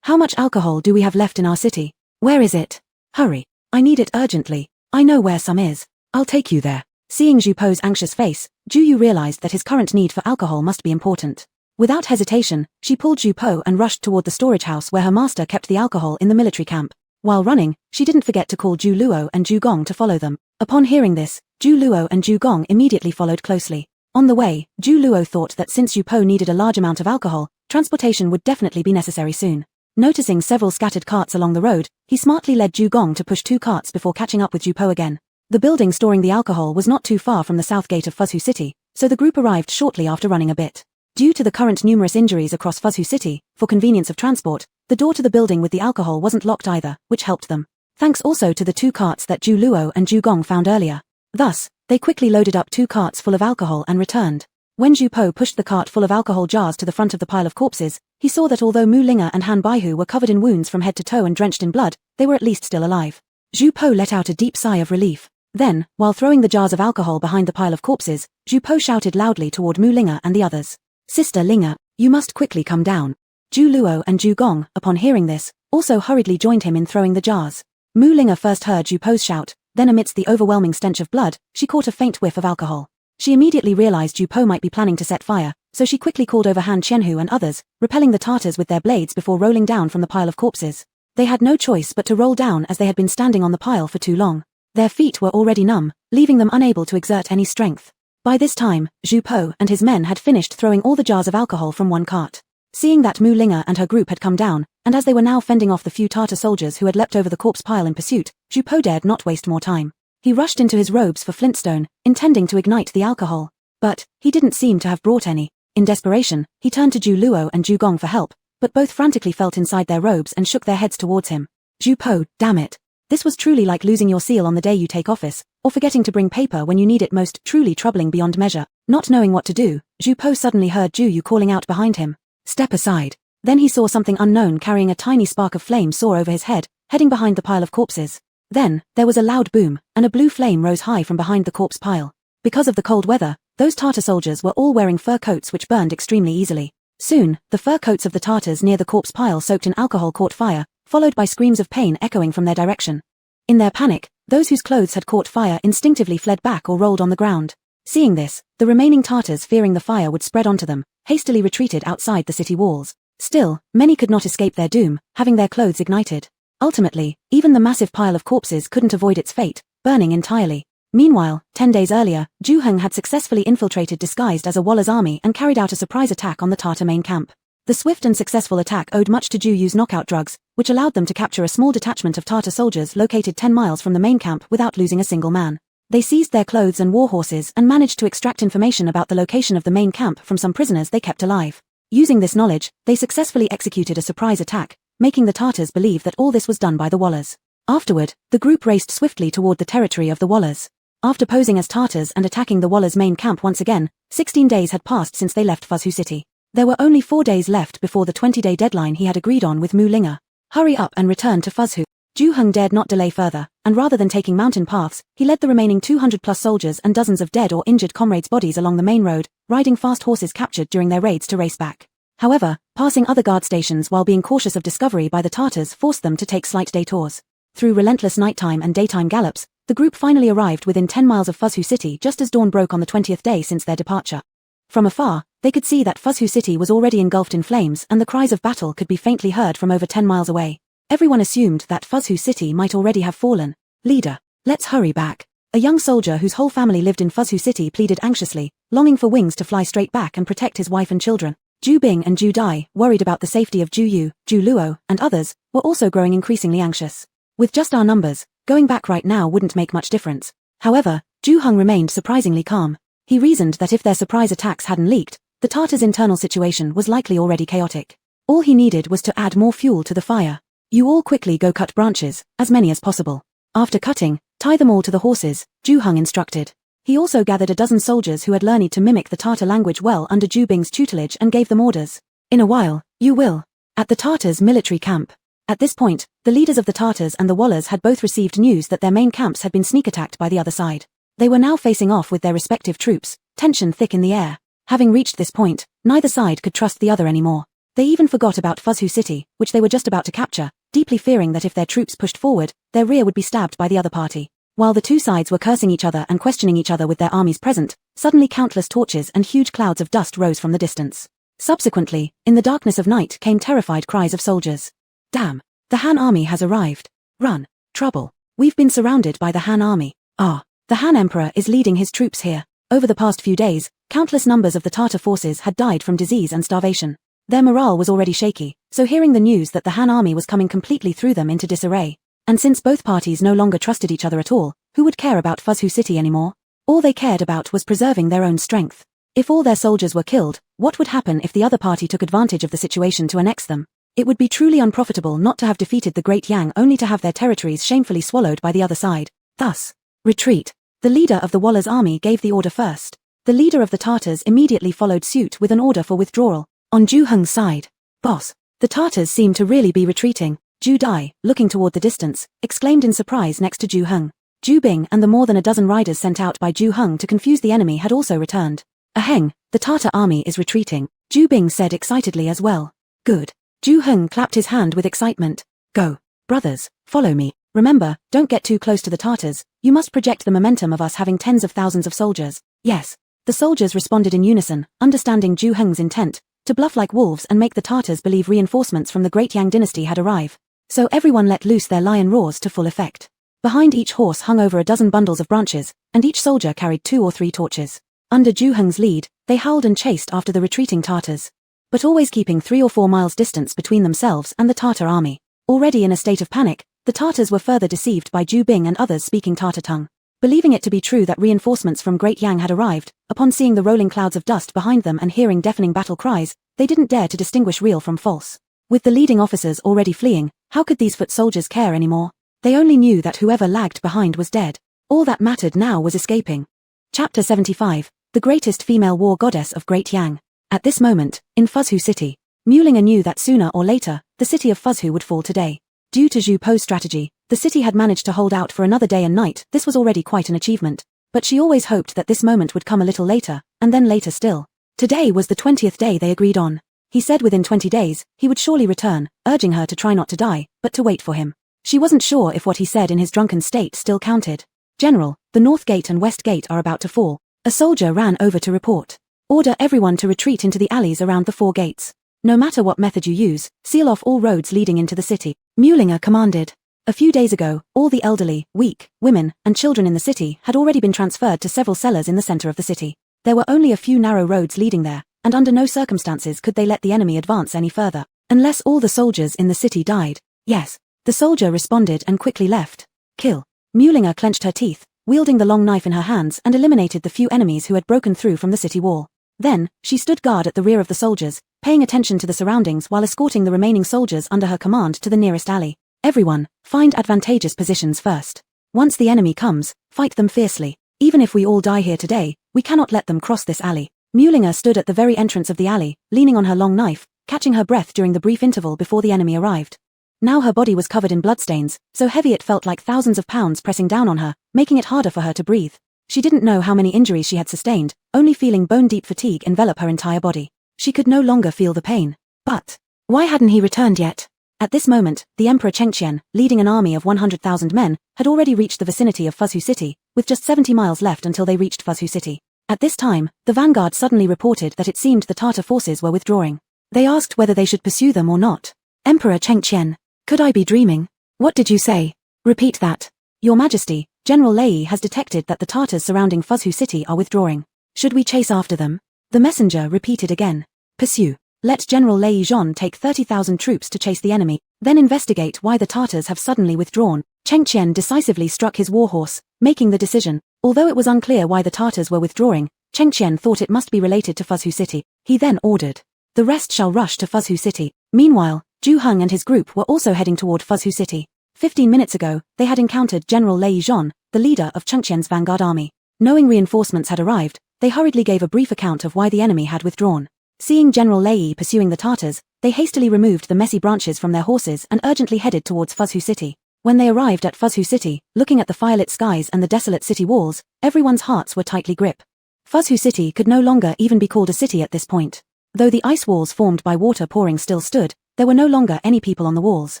"How much alcohol do we have left in our city? Where is it? Hurry, I need it urgently. I know where some is. I'll take you there." Seeing Zhu Po's anxious face, Zhu Yu realized that his current need for alcohol must be important. Without hesitation, she pulled Zhu Po and rushed toward the storage house where her master kept the alcohol in the military camp. While running, she didn't forget to call Zhu Luo and Zhu Gong to follow them. Upon hearing this, Zhu Luo and Zhu Gong immediately followed closely. On the way, Zhu Luo thought that since Zhu Po needed a large amount of alcohol, transportation would definitely be necessary soon. Noticing several scattered carts along the road, he smartly led Zhu Gong to push 2 carts before catching up with Zhu Po again. The building storing the alcohol was not too far from the south gate of Fuzhu city, so the group arrived shortly after running a bit. Due to the current numerous injuries across Fuzhu city, for convenience of transport, the door to the building with the alcohol wasn't locked either, which helped them. Thanks also to the 2 carts that Zhu Luo and Zhu Gong found earlier. Thus, they quickly loaded up 2 carts full of alcohol and returned. When Zhu Po pushed the cart full of alcohol jars to the front of the pile of corpses, he saw that although Mu Linga and Han Baihu were covered in wounds from head to toe and drenched in blood, they were at least still alive. Zhu Po let out a deep sigh of relief. Then, while throwing the jars of alcohol behind the pile of corpses, Zhu Po shouted loudly toward Mu Linga and the others. "Sister Linga, you must quickly come down." Zhu Luo and Zhu Gong, upon hearing this, also hurriedly joined him in throwing the jars. Mu Linga first heard Zhu Po's shout, then amidst the overwhelming stench of blood, she caught a faint whiff of alcohol. She immediately realized Zhu Po might be planning to set fire, so she quickly called over Han Qianhu and others, repelling the Tartars with their blades before rolling down from the pile of corpses. They had no choice but to roll down as they had been standing on the pile for too long. Their feet were already numb, leaving them unable to exert any strength. By this time, Zhu Po and his men had finished throwing all the jars of alcohol from one cart. Seeing that Mu Linga and her group had come down, and as they were now fending off the few Tartar soldiers who had leapt over the corpse pile in pursuit, Zhu Po dared not waste more time. He rushed into his robes for flintstone, intending to ignite the alcohol. But he didn't seem to have brought any. In desperation, he turned to Zhu Luo and Zhu Gong for help, but both frantically felt inside their robes and shook their heads towards him. Zhu Po, damn it. This was truly like losing your seal on the day you take office, or forgetting to bring paper when you need it most, truly troubling beyond measure. Not knowing what to do, Zhu Po suddenly heard Zhu Yu calling out behind him. Step aside. Then he saw something unknown carrying a tiny spark of flame soar over his head, heading behind the pile of corpses. Then, there was a loud boom, and a blue flame rose high from behind the corpse pile. Because of the cold weather, those Tartar soldiers were all wearing fur coats which burned extremely easily. Soon, the fur coats of the Tartars near the corpse pile soaked in alcohol caught fire, followed by screams of pain echoing from their direction. In their panic, those whose clothes had caught fire instinctively fled back or rolled on the ground. Seeing this, the remaining Tartars, fearing the fire would spread onto them, hastily retreated outside the city walls. Still, many could not escape their doom, having their clothes ignited. Ultimately, even the massive pile of corpses couldn't avoid its fate, burning entirely. Meanwhile, 10 days earlier, Zhu Heng had successfully infiltrated disguised as a Waller's army and carried out a surprise attack on the Tartar main camp. The swift and successful attack owed much to Zhu Yu's knockout drugs, which allowed them to capture a small detachment of Tartar soldiers located 10 miles from the main camp without losing a single man. They seized their clothes and war horses and managed to extract information about the location of the main camp from some prisoners they kept alive. Using this knowledge, they successfully executed a surprise attack, making the Tartars believe that all this was done by the Wallers. Afterward, the group raced swiftly toward the territory of the Wallers. After posing as Tartars and attacking the Wallers' main camp once again, 16 days had passed since they left Fuzhu City. There were only 4 days left before the 20-day deadline he had agreed on with Mu Linga. Hurry up and return to Fuzhu. Zhu Heng dared not delay further, and rather than taking mountain paths, he led the remaining 200-plus soldiers and dozens of dead or injured comrades' bodies along the main road, riding fast horses captured during their raids to race back. However, passing other guard stations while being cautious of discovery by the Tartars forced them to take slight detours. Through relentless nighttime and daytime gallops, the group finally arrived within 10 miles of Fuzhu City just as dawn broke on the 20th day since their departure. From afar, they could see that Fuzhu City was already engulfed in flames and the cries of battle could be faintly heard from over 10 miles away. Everyone assumed that Fuzhu City might already have fallen. Leader, let's hurry back. A young soldier whose whole family lived in Fuzhu City pleaded anxiously, longing for wings to fly straight back and protect his wife and children. Zhu Bing and Zhu Dai, worried about the safety of Zhu Yu, Zhu Luo, and others, were also growing increasingly anxious. With just our numbers, going back right now wouldn't make much difference. However, Zhu Heng remained surprisingly calm. He reasoned that if their surprise attacks hadn't leaked, the Tartars' internal situation was likely already chaotic. All he needed was to add more fuel to the fire. You all quickly go cut branches, as many as possible. After cutting, tie them all to the horses, Zhu Heng instructed. He also gathered a dozen soldiers who had learned to mimic the Tartar language well under Zhu Bing's tutelage and gave them orders. In a while, you will. At the Tartars' military camp. At this point, the leaders of the Tartars and the Wallers had both received news that their main camps had been sneak attacked by the other side. They were now facing off with their respective troops, tension thick in the air. Having reached this point, neither side could trust the other anymore. They even forgot about Fuzhu City, which they were just about to capture, deeply fearing that if their troops pushed forward, their rear would be stabbed by the other party. While the two sides were cursing each other and questioning each other with their armies present, suddenly countless torches and huge clouds of dust rose from the distance. Subsequently, in the darkness of night came terrified cries of soldiers. Damn! The Han army has arrived. Run! Trouble! We've been surrounded by the Han army. Ah! The Han Emperor is leading his troops here. Over the past few days, countless numbers of the Tartar forces had died from disease and starvation. Their morale was already shaky, so hearing the news that the Han army was coming completely threw them into disarray. And since both parties no longer trusted each other at all, who would care about Fuzhu City anymore? All they cared about was preserving their own strength. If all their soldiers were killed, what would happen if the other party took advantage of the situation to annex them? It would be truly unprofitable not to have defeated the Great Yang only to have their territories shamefully swallowed by the other side. Thus, retreat. The leader of the Waller's army gave the order first. The leader of the Tartars immediately followed suit with an order for withdrawal. On Zhu Heng's side, boss, the Tartars seem to really be retreating. Zhu Dai, looking toward the distance, exclaimed in surprise next to Zhu Heng. Zhu Bing and the more than a dozen riders sent out by Zhu Heng to confuse the enemy had also returned. Aheng, the Tartar army is retreating, Zhu Bing said excitedly as well. Good. Zhu Heng clapped his hand with excitement. Go. Brothers, follow me. Remember, don't get too close to the Tartars. You must project the momentum of us having tens of thousands of soldiers. Yes. The soldiers responded in unison, understanding Zhu Heng's intent, to bluff like wolves and make the Tartars believe reinforcements from the Great Yang dynasty had arrived. So everyone let loose their lion roars to full effect. Behind each horse hung over a dozen bundles of branches, and each soldier carried 2 or 3 torches. Under Zhu Heng's lead, they howled and chased after the retreating Tartars. but always keeping 3 or 4 miles distance between themselves and the Tartar army. Already in a state of panic, the Tartars were further deceived by Zhu Bing and others speaking Tartar tongue. Believing it to be true that reinforcements from Great Yang had arrived, upon seeing the rolling clouds of dust behind them and hearing deafening battle cries, they didn't dare to distinguish real from false. With the leading officers already fleeing, how could these foot soldiers care anymore? They only knew that whoever lagged behind was dead. All that mattered now was escaping. Chapter 75, the greatest female war goddess of Great Yang. At this moment, in Fuzhou City, Mulinger knew that sooner or later, the city of Fuzhou would fall today. Due to Zhu Po's strategy, the city had managed to hold out for another day and night. This was already quite an achievement. But she always hoped that this moment would come a little later, and then later still. Today was the 20th day they agreed on. He said within 20 days, he would surely return, urging her to try not to die, but to wait for him. She wasn't sure if what he said in his drunken state still counted. General, the North Gate and West Gate are about to fall. A soldier ran over to report. Order everyone to retreat into the alleys around the 4 gates. No matter what method you use, seal off all roads leading into the city, Mulinger commanded. A few days ago, all the elderly, weak, women, and children in the city had already been transferred to several cellars in the center of the city. There were only a few narrow roads leading there, and under no circumstances could they let the enemy advance any further, unless all the soldiers in the city died. Yes. The soldier responded and quickly left. Kill. Mulinger clenched her teeth, wielding the long knife in her hands, and eliminated the few enemies who had broken through from the city wall. Then, she stood guard at the rear of the soldiers, paying attention to the surroundings while escorting the remaining soldiers under her command to the nearest alley. Everyone, find advantageous positions first. Once the enemy comes, fight them fiercely. Even if we all die here today, we cannot let them cross this alley. Mulinger stood at the very entrance of the alley, leaning on her long knife, catching her breath during the brief interval before the enemy arrived. Now her body was covered in bloodstains, so heavy it felt like thousands of pounds pressing down on her, making it harder for her to breathe. She didn't know how many injuries she had sustained, only feeling bone-deep fatigue envelop her entire body. She could no longer feel the pain. But why hadn't he returned yet? At this moment, the Emperor Chengqian, leading an army of 100,000 men, had already reached the vicinity of Fuzhou City, with just 70 miles left until they reached Fuzhou City. At this time, the vanguard suddenly reported that it seemed the Tartar forces were withdrawing. They asked whether they should pursue them or not. Emperor Chengqian, could I be dreaming? What did you say? Repeat that. Your Majesty, General Lei has detected that the Tartars surrounding Fuzhou City are withdrawing. Should we chase after them? The messenger repeated again. Pursue. Let General Lei Zhon take 30,000 troops to chase the enemy, then investigate why the Tartars have suddenly withdrawn. Chengqian decisively struck his warhorse, making the decision. Although it was unclear why the Tartars were withdrawing, Chengqian thought it must be related to Fuzhou City. He then ordered. The rest shall rush to Fuzhou City. Meanwhile, Zhu Heng and his group were also heading toward Fuzhou City. 15 minutes ago, they had encountered General Lei Zhon, the leader of Chengqian's vanguard army. Knowing reinforcements had arrived, they hurriedly gave a brief account of why the enemy had withdrawn. Seeing General Lei pursuing the Tartars, they hastily removed the messy branches from their horses and urgently headed towards Fuzhou City. When they arrived at Fuzhou City, looking at the firelit skies and the desolate city walls, everyone's hearts were tightly gripped. Fuzhou City could no longer even be called a city at this point. Though the ice walls formed by water pouring still stood, there were no longer any people on the walls.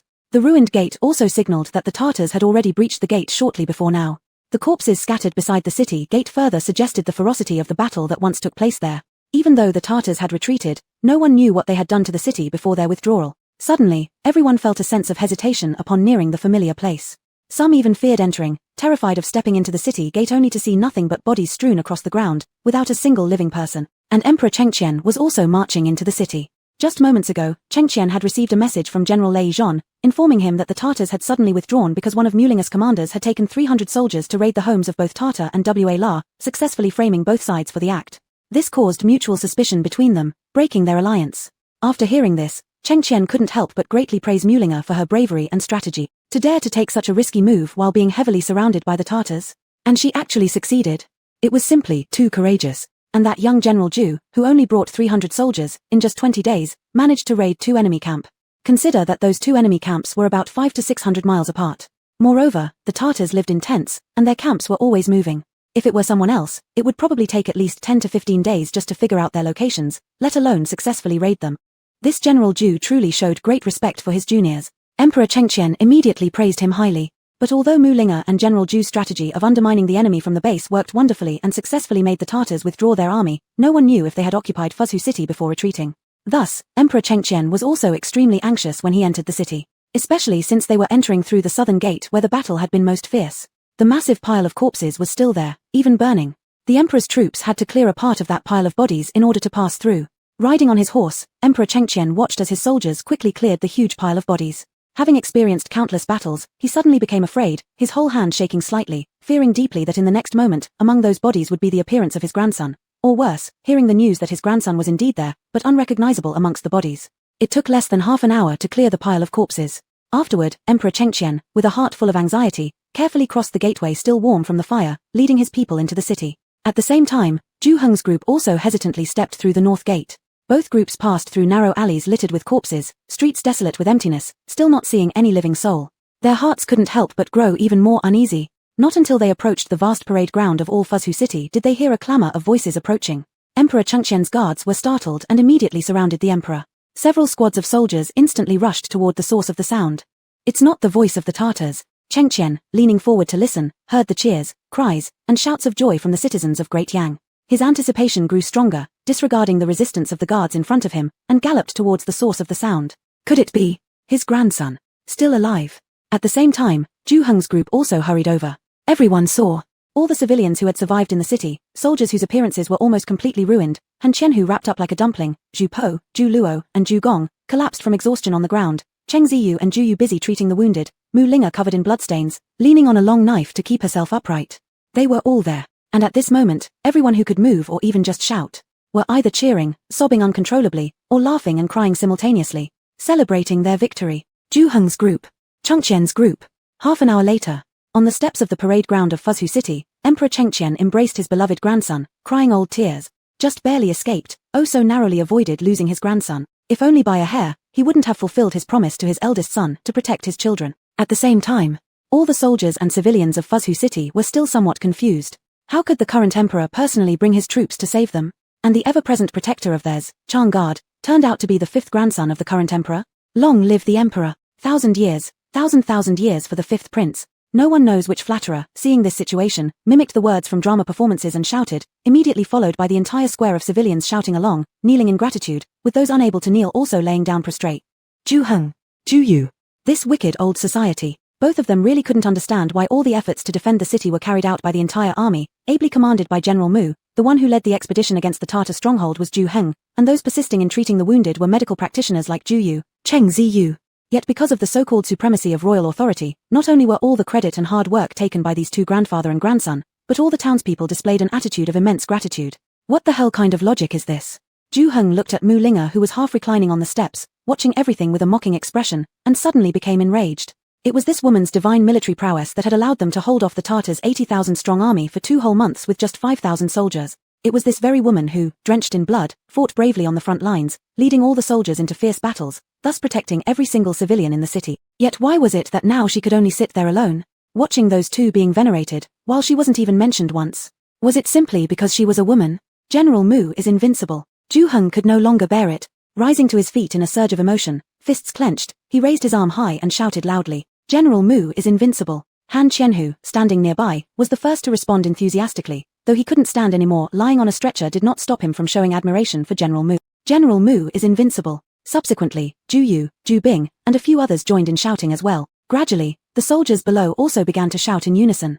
The ruined gate also signaled that the Tartars had already breached the gate shortly before now. The corpses scattered beside the city gate further suggested the ferocity of the battle that once took place there. Even though the Tartars had retreated, no one knew what they had done to the city before their withdrawal. Suddenly, everyone felt a sense of hesitation upon nearing the familiar place. Some even feared entering, terrified of stepping into the city gate only to see nothing but bodies strewn across the ground, without a single living person. And Emperor Chengqian was also marching into the city. Just moments ago, Chengqian had received a message from General Lei Zhon, informing him that the Tartars had suddenly withdrawn because one of Mulinger's commanders had taken 300 soldiers to raid the homes of both Tartar and Wa, successfully framing both sides for the act. This caused mutual suspicion between them, breaking their alliance. After hearing this, Chengqian couldn't help but greatly praise Mulinger for her bravery and strategy, to dare to take such a risky move while being heavily surrounded by the Tartars. And she actually succeeded. It was simply too courageous. And that young General Zhu, who only brought 300 soldiers, in just 20 days, managed to raid 2 enemy camps. Consider that those 2 enemy camps were about 500 to 600 miles apart. Moreover, the Tartars lived in tents, and their camps were always moving. If it were someone else, it would probably take at least 10 to 15 days just to figure out their locations, let alone successfully raid them. This General Zhu truly showed great respect for his juniors. Emperor Chengqian immediately praised him highly. But although Mulinger and General Zhu's strategy of undermining the enemy from the base worked wonderfully and successfully made the Tartars withdraw their army, no one knew if they had occupied Fuzhou City before retreating. Thus, Emperor Chengqian was also extremely anxious when he entered the city, especially since they were entering through the southern gate where the battle had been most fierce. The massive pile of corpses was still there, even burning. The Emperor's troops had to clear a part of that pile of bodies in order to pass through. Riding on his horse, Emperor Chengqian watched as his soldiers quickly cleared the huge pile of bodies. Having experienced countless battles, he suddenly became afraid, his whole hand shaking slightly, fearing deeply that in the next moment, among those bodies would be the appearance of his grandson. Or worse, hearing the news that his grandson was indeed there, but unrecognizable amongst the bodies. It took less than half an hour to clear the pile of corpses. Afterward, Emperor Chengqian, with a heart full of anxiety, carefully crossed the gateway still warm from the fire, leading his people into the city. At the same time, Zhu Heng's group also hesitantly stepped through the north gate. Both groups passed through narrow alleys littered with corpses, streets desolate with emptiness, still not seeing any living soul. Their hearts couldn't help but grow even more uneasy. Not until they approached the vast parade ground of all Fuzhou City did they hear a clamor of voices approaching. Emperor Chengqian's guards were startled and immediately surrounded the emperor. Several squads of soldiers instantly rushed toward the source of the sound. It's not the voice of the Tartars. Chengqian, leaning forward to listen, heard the cheers, cries, and shouts of joy from the citizens of Great Yang. His anticipation grew stronger, disregarding the resistance of the guards in front of him, and galloped towards the source of the sound. Could it be his grandson, still alive? At the same time, Zhu Heng's group also hurried over. Everyone saw. All the civilians who had survived in the city, soldiers whose appearances were almost completely ruined, Han Qianhu wrapped up like a dumpling, Zhu Po, Zhu Luo, and Zhu Gong, collapsed from exhaustion on the ground, Cheng Ziyu and Zhu Yu busy treating the wounded, Mu Linga covered in bloodstains, leaning on a long knife to keep herself upright. They were all there. And at this moment, everyone who could move or even just shout, were either cheering, sobbing uncontrollably, or laughing and crying simultaneously, celebrating their victory. Zhu Heng's group. Chengqian's group. Half an hour later, on the steps of the parade ground of Fuzhou City, Emperor Chengqian embraced his beloved grandson, crying old tears. Just barely escaped, oh so narrowly avoided losing his grandson. If only by a hair, he wouldn't have fulfilled his promise to his eldest son to protect his children. At the same time, all the soldiers and civilians of Fuzhou City were still somewhat confused. How could the current emperor personally bring his troops to save them? And the ever-present protector of theirs, Chang Guard, turned out to be the fifth grandson of the current emperor? Long live the emperor! 1,000 years, thousand years for the fifth prince. No one knows which flatterer, seeing this situation, mimicked the words from drama performances and shouted, immediately followed by the entire square of civilians shouting along, kneeling in gratitude, with those unable to kneel also laying down prostrate. Zhu Heng, Zhu Yu. This wicked old society. Both of them really couldn't understand why all the efforts to defend the city were carried out by the entire army, ably commanded by General Mu. The one who led the expedition against the Tartar stronghold was Zhu Heng, and those persisting in treating the wounded were medical practitioners like Zhu Yu, Cheng Ziyu. Yet because of the so-called supremacy of royal authority, not only were all the credit and hard work taken by these two grandfather and grandson, but all the townspeople displayed an attitude of immense gratitude. What the hell kind of logic is this? Zhu Heng looked at Mu Linga who was half reclining on the steps, watching everything with a mocking expression, and suddenly became enraged. It was this woman's divine military prowess that had allowed them to hold off the Tartars' 80,000-strong army for 2 whole months with just 5,000 soldiers. It was this very woman who, drenched in blood, fought bravely on the front lines, leading all the soldiers into fierce battles, thus protecting every single civilian in the city. Yet why was it that now she could only sit there alone, watching those two being venerated, while she wasn't even mentioned once? Was it simply because she was a woman? General Mu is invincible. Zhu Heng could no longer bear it. Rising to his feet in a surge of emotion, fists clenched, he raised his arm high and shouted loudly, General Mu is invincible. Han Qianhu, standing nearby, was the first to respond enthusiastically. Though he couldn't stand anymore, lying on a stretcher did not stop him from showing admiration for General Mu. General Mu is invincible. Subsequently, Zhu Yu, Zhu Bing, and a few others joined in shouting as well. Gradually, the soldiers below also began to shout in unison.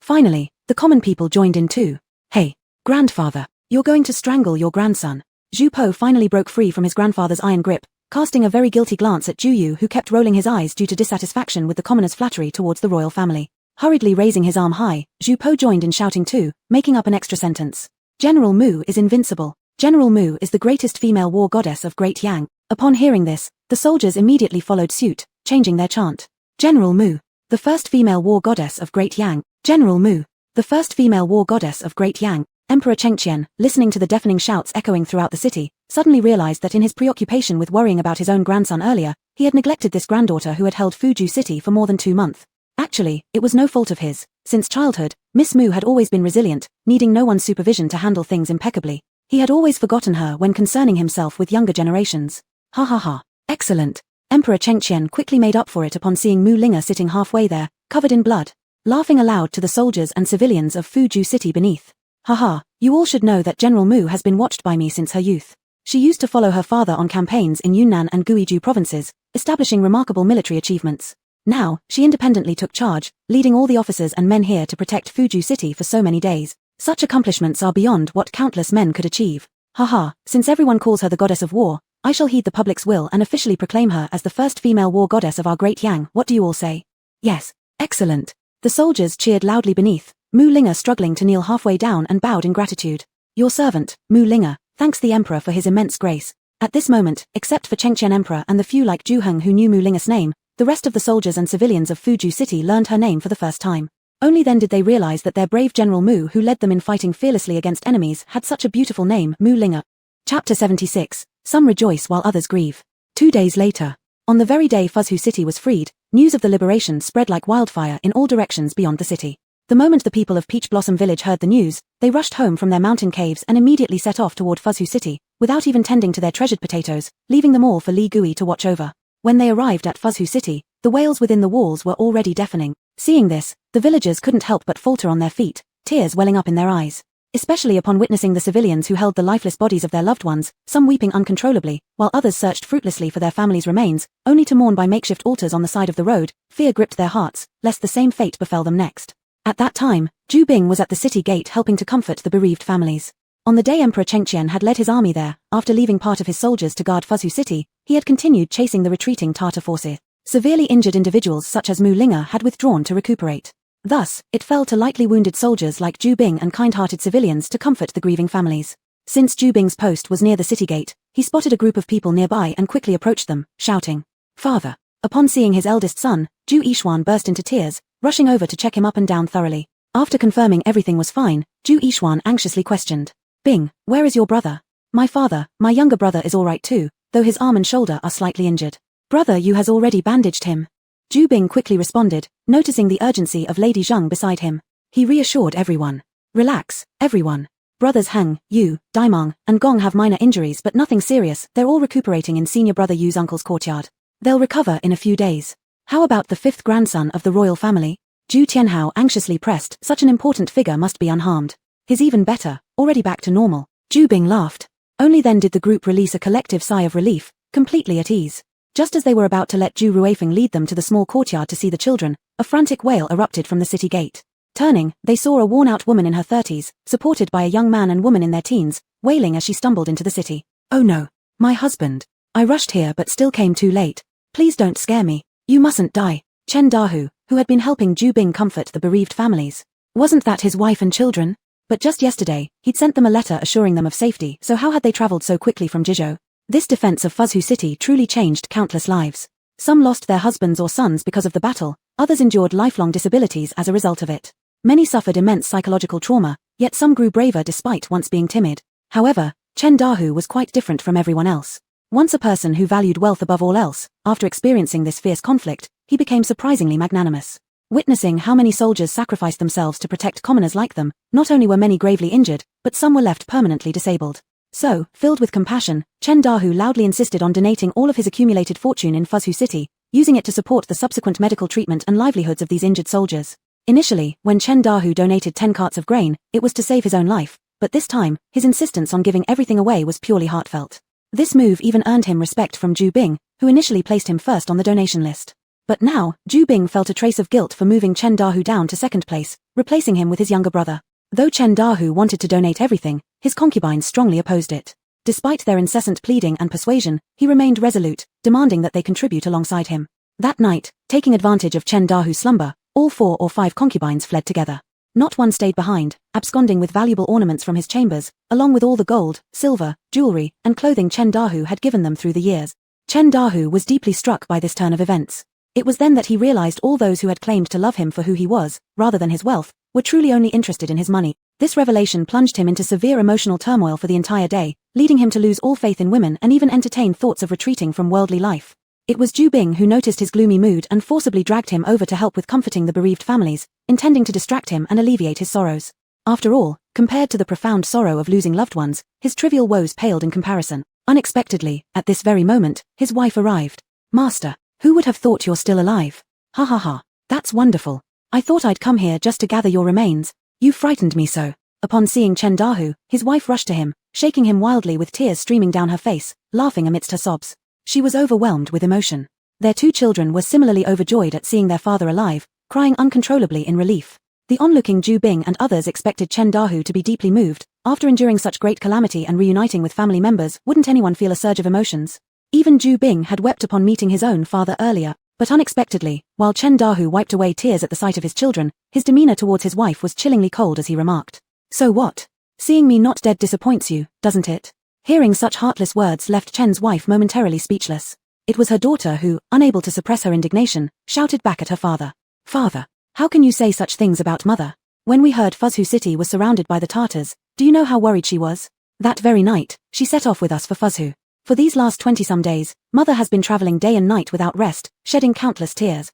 Finally, the common people joined in too. Hey, grandfather, you're going to strangle your grandson. Zhu Po finally broke free from his grandfather's iron grip, casting a very guilty glance at Zhu Yu who kept rolling his eyes due to dissatisfaction with the commoner's flattery towards the royal family. Hurriedly raising his arm high, Zhu Po joined in shouting too, making up an extra sentence. General Mu is invincible. General Mu is the greatest female war goddess of Great Yang. Upon hearing this, the soldiers immediately followed suit, changing their chant. General Mu, the first female war goddess of Great Yang. General Mu, the first female war goddess of Great Yang. Emperor Chengqian, listening to the deafening shouts echoing throughout the city, suddenly realized that in his preoccupation with worrying about his own grandson earlier, he had neglected this granddaughter who had held Fuzhou City for more than 2 months. Actually, it was no fault of his. Since childhood, Miss Mu had always been resilient, needing no one's supervision to handle things impeccably. He had always forgotten her when concerning himself with younger generations. Ha ha ha. Excellent. Emperor Chengqian quickly made up for it upon seeing Mu Linga sitting halfway there, covered in blood, laughing aloud to the soldiers and civilians of Fuzhou City beneath. Haha, you all should know that General Mu has been watched by me since her youth. She used to follow her father on campaigns in Yunnan and Guizhou provinces, establishing remarkable military achievements. Now, she independently took charge, leading all the officers and men here to protect Fuzhou City for so many days. Such accomplishments are beyond what countless men could achieve. Haha, since everyone calls her the goddess of war, I shall heed the public's will and officially proclaim her as the first female war goddess of our great Yang. What do you all say? Yes. Excellent. The soldiers cheered loudly beneath, Mu Linga struggling to kneel halfway down and bowed in gratitude. Your servant, Mu Linga, thanks the emperor for his immense grace. At this moment, except for Chengqian Emperor and the few like Zhu Heng who knew Mu Linga's name, the rest of the soldiers and civilians of Fuju City learned her name for the first time. Only then did they realize that their brave General Mu, who led them in fighting fearlessly against enemies, had such a beautiful name, Mu Linga. Chapter 76. Some rejoice while others grieve. 2 days later. On the very day Fuzhu City was freed, news of the liberation spread like wildfire in all directions beyond the city. The moment the people of Peach Blossom Village heard the news, they rushed home from their mountain caves and immediately set off toward Fuzhu City, without even tending to their treasured potatoes, leaving them all for Li Gui to watch over. When they arrived at Fuzhu City, the wails within the walls were already deafening. Seeing this, the villagers couldn't help but falter on their feet, tears welling up in their eyes. Especially upon witnessing the civilians who held the lifeless bodies of their loved ones, some weeping uncontrollably, while others searched fruitlessly for their families' remains, only to mourn by makeshift altars on the side of the road. Fear gripped their hearts, lest the same fate befell them next. At that time, Zhu Bing was at the city gate helping to comfort the bereaved families. On the day Emperor Chengqian had led his army there, after leaving part of his soldiers to guard Fuzhu City, he had continued chasing the retreating Tartar forces. Severely injured individuals such as Mu Linga had withdrawn to recuperate. Thus, it fell to lightly wounded soldiers like Zhu Bing and kind-hearted civilians to comfort the grieving families. Since Zhu Bing's post was near the city gate, he spotted a group of people nearby and quickly approached them, shouting, "Father!" Upon seeing his eldest son, Zhu Yixuan burst into tears, rushing over to check him up and down thoroughly. After confirming everything was fine, Zhu Yixuan anxiously questioned, "Bing, where is your brother?" "My father, my younger brother is all right too, though his arm and shoulder are slightly injured." "Brother, you has already bandaged him." Zhu Bing quickly responded, noticing the urgency of Lady Zheng beside him. He reassured everyone. "Relax, everyone. Brothers Heng, Yu, Daimang, and Gong have minor injuries but nothing serious. They're all recuperating in senior brother Yu's uncle's courtyard. They'll recover in a few days." "How about the fifth grandson of the royal family?" Zhu Tianhao anxiously pressed. Such an important figure must be unharmed. "He's even better, already back to normal." Zhu Bing laughed. Only then did the group release a collective sigh of relief, completely at ease. Just as they were about to let Zhu Ruifeng lead them to the small courtyard to see the children, a frantic wail erupted from the city gate. Turning, they saw a worn-out woman in her 30s, supported by a young man and woman in their teens, wailing as she stumbled into the city. "Oh no, my husband. I rushed here but still came too late. Please don't scare me. You mustn't die." Chen Dahu, who had been helping Zhu Bing comfort the bereaved families. Wasn't that his wife and children? But just yesterday, he'd sent them a letter assuring them of safety, so how had they traveled so quickly from Jizhou? This defense of Fuzhu City truly changed countless lives. Some lost their husbands or sons because of the battle, others endured lifelong disabilities as a result of it. Many suffered immense psychological trauma, yet some grew braver despite once being timid. However, Chen Dahu was quite different from everyone else. Once a person who valued wealth above all else, after experiencing this fierce conflict, he became surprisingly magnanimous. Witnessing how many soldiers sacrificed themselves to protect commoners like them, not only were many gravely injured, but some were left permanently disabled. So, filled with compassion, Chen Dahu loudly insisted on donating all of his accumulated fortune in Fuzhu City, using it to support the subsequent medical treatment and livelihoods of these injured soldiers. Initially, when Chen Dahu donated 10 carts of grain, it was to save his own life, but this time, his insistence on giving everything away was purely heartfelt. This move even earned him respect from Zhu Bing, who initially placed him first on the donation list. But now, Zhu Bing felt a trace of guilt for moving Chen Dahu down to second place, replacing him with his younger brother. Though Chen Dahu wanted to donate everything, his concubines strongly opposed it. Despite their incessant pleading and persuasion, he remained resolute, demanding that they contribute alongside him. That night, taking advantage of Chen Dahu's slumber, all 4 or 5 concubines fled together. Not one stayed behind, absconding with valuable ornaments from his chambers, along with all the gold, silver, jewelry, and clothing Chen Dahu had given them through the years. Chen Dahu was deeply struck by this turn of events. It was then that he realized all those who had claimed to love him for who he was, rather than his wealth, were truly only interested in his money. This revelation plunged him into severe emotional turmoil for the entire day, leading him to lose all faith in women and even entertain thoughts of retreating from worldly life. It was Zhu Bing who noticed his gloomy mood and forcibly dragged him over to help with comforting the bereaved families, intending to distract him and alleviate his sorrows. After all, compared to the profound sorrow of losing loved ones, his trivial woes paled in comparison. Unexpectedly, at this very moment, his wife arrived. "Master, who would have thought you're still alive? Ha ha ha, that's wonderful. I thought I'd come here just to gather your remains. You frightened me so." Upon seeing Chen Dahu, his wife rushed to him, shaking him wildly with tears streaming down her face, laughing amidst her sobs. She was overwhelmed with emotion. Their 2 children were similarly overjoyed at seeing their father alive, crying uncontrollably in relief. The onlooking Ju Bing and others expected Chen Dahu to be deeply moved. After enduring such great calamity and reuniting with family members, wouldn't anyone feel a surge of emotions? Even Ju Bing had wept upon meeting his own father earlier, but unexpectedly, while Chen Dahu wiped away tears at the sight of his children, his demeanor towards his wife was chillingly cold as he remarked, "So what? Seeing me not dead disappoints you, doesn't it?" Hearing such heartless words left Chen's wife momentarily speechless. It was her daughter who, unable to suppress her indignation, shouted back at her father. "Father, how can you say such things about mother? When we heard Fuzhou City was surrounded by the Tartars, do you know how worried she was? That very night, she set off with us for Fuzhou. For these last 20-some days, mother has been traveling day and night without rest, shedding countless tears.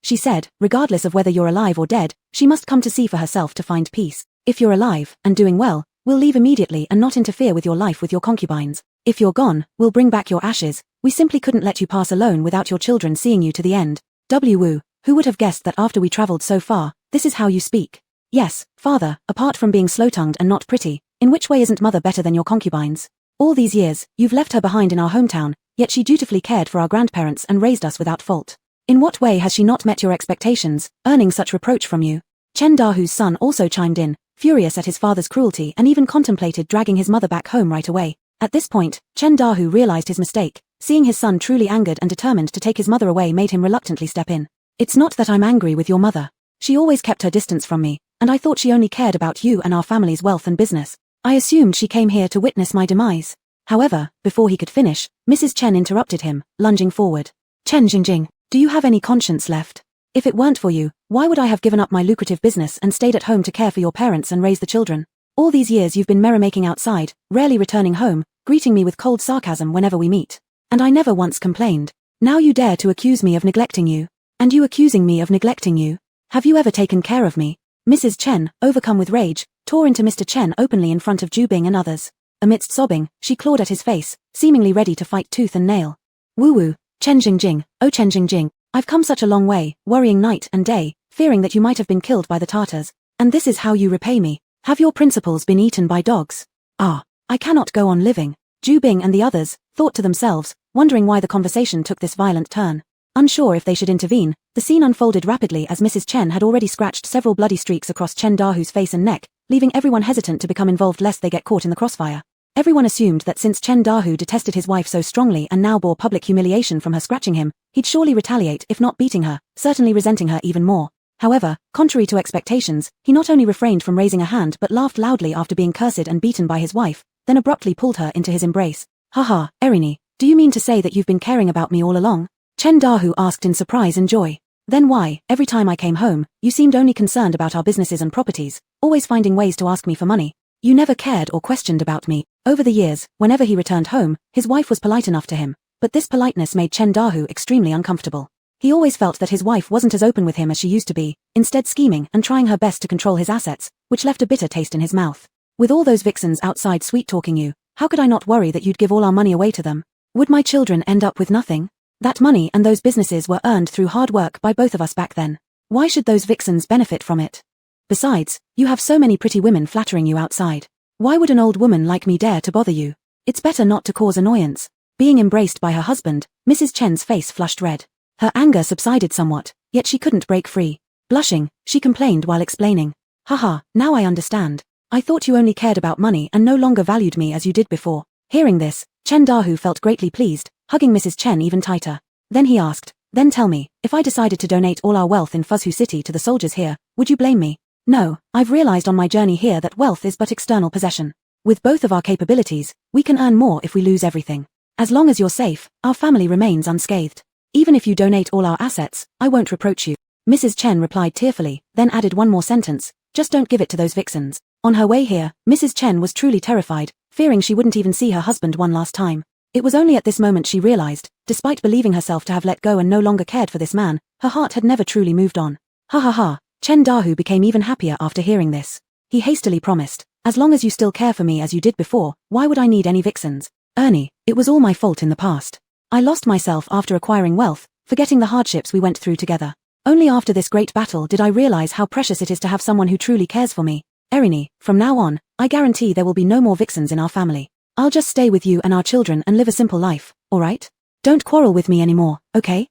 She said, regardless of whether you're alive or dead, she must come to see for herself to find peace. If you're alive, and doing well, we'll leave immediately and not interfere with your life with your concubines. If you're gone, we'll bring back your ashes. We simply couldn't let you pass alone without your children seeing you to the end. Wu, who would have guessed that after we traveled so far, this is how you speak? Yes, father, apart from being slow-tongued and not pretty, in which way isn't mother better than your concubines? All these years, you've left her behind in our hometown, yet she dutifully cared for our grandparents and raised us without fault. In what way has she not met your expectations, earning such reproach from you?" Chen Dahu's son also chimed in, furious at his father's cruelty and even contemplated dragging his mother back home right away. At this point, Chen Dahu realized his mistake. Seeing his son truly angered and determined to take his mother away made him reluctantly step in. "It's not that I'm angry with your mother. She always kept her distance from me, and I thought she only cared about you and our family's wealth and business. I assumed she came here to witness my demise." However, before he could finish, Mrs. Chen interrupted him, lunging forward. "Chen Jingjing, do you have any conscience left? If it weren't for you, why would I have given up my lucrative business and stayed at home to care for your parents and raise the children? All these years you've been merrymaking outside, rarely returning home, greeting me with cold sarcasm whenever we meet. And I never once complained. Now you dare to accuse me of neglecting you. And you accusing me of neglecting you? Have you ever taken care of me?" Mrs. Chen, overcome with rage, tore into Mr. Chen openly in front of Ju Bing and others. Amidst sobbing, she clawed at his face, seemingly ready to fight tooth and nail. "Woo, Chen Jingjing, oh Chen Jingjing, I've come such a long way, worrying night and day, fearing that you might have been killed by the Tartars. And this is how you repay me? Have your principles been eaten by dogs? Ah, I cannot go on living." Ju Bing and the others thought to themselves, wondering why the conversation took this violent turn. Unsure if they should intervene, the scene unfolded rapidly as Mrs. Chen had already scratched several bloody streaks across Chen Dahu's face and neck, leaving everyone hesitant to become involved lest they get caught in the crossfire. Everyone assumed that since Chen Dahu detested his wife so strongly and now bore public humiliation from her scratching him, he'd surely retaliate if not beating her, certainly resenting her even more. However, contrary to expectations, he not only refrained from raising a hand but laughed loudly after being cursed and beaten by his wife, then abruptly pulled her into his embrace. "Haha, Erini, do you mean to say that you've been caring about me all along?" Chen Dahu asked in surprise and joy. "Then why, every time I came home, you seemed only concerned about our businesses and properties, always finding ways to ask me for money? You never cared or questioned about me." Over the years, whenever he returned home, his wife was polite enough to him, but this politeness made Chen Dahu extremely uncomfortable. He always felt that his wife wasn't as open with him as she used to be, instead scheming and trying her best to control his assets, which left a bitter taste in his mouth. "With all those vixens outside sweet-talking you, how could I not worry that you'd give all our money away to them? Would my children end up with nothing? That money and those businesses were earned through hard work by both of us back then. Why should those vixens benefit from it? Besides, you have so many pretty women flattering you outside. Why would an old woman like me dare to bother you? It's better not to cause annoyance." Being embraced by her husband, Mrs. Chen's face flushed red. Her anger subsided somewhat, yet she couldn't break free. Blushing, she complained while explaining. "Haha, now I understand. I thought you only cared about money and no longer valued me as you did before." Hearing this, Chen Dahu felt greatly pleased, hugging Mrs. Chen even tighter. Then he asked, "Then tell me, if I decided to donate all our wealth in Fuzhou City to the soldiers here, would you blame me?" "No, I've realized on my journey here that wealth is but external possession. With both of our capabilities, we can earn more if we lose everything. As long as you're safe, our family remains unscathed. Even if you donate all our assets, I won't reproach you." Mrs. Chen replied tearfully, then added one more sentence, "Just don't give it to those vixens." On her way here, Mrs. Chen was truly terrified, fearing she wouldn't even see her husband one last time. It was only at this moment she realized, despite believing herself to have let go and no longer cared for this man, her heart had never truly moved on. Ha ha ha. Chen Dahu became even happier after hearing this. He hastily promised, "As long as you still care for me as you did before, why would I need any vixens? Ernie, it was all my fault in the past. I lost myself after acquiring wealth, forgetting the hardships we went through together. Only after this great battle did I realize how precious it is to have someone who truly cares for me. Erini, from now on, I guarantee there will be no more vixens in our family. I'll just stay with you and our children and live a simple life, alright? Don't quarrel with me anymore, okay?"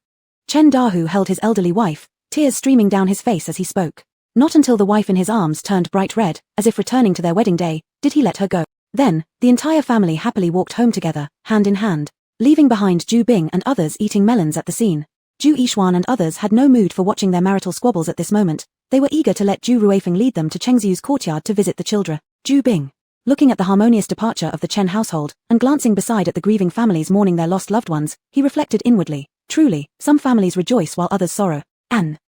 Chen Dahu held his elderly wife, tears streaming down his face as he spoke. Not until the wife in his arms turned bright red, as if returning to their wedding day, did he let her go. Then, the entire family happily walked home together, hand in hand, leaving behind Ju Bing and others eating melons at the scene. Ju Yixuan and others had no mood for watching their marital squabbles at this moment. They were eager to let Ju Ruifeng lead them to Chengxiu's courtyard to visit the children. Ju Bing, looking at the harmonious departure of the Chen household, and glancing beside at the grieving families mourning their lost loved ones, he reflected inwardly, truly, some families rejoice while others sorrow.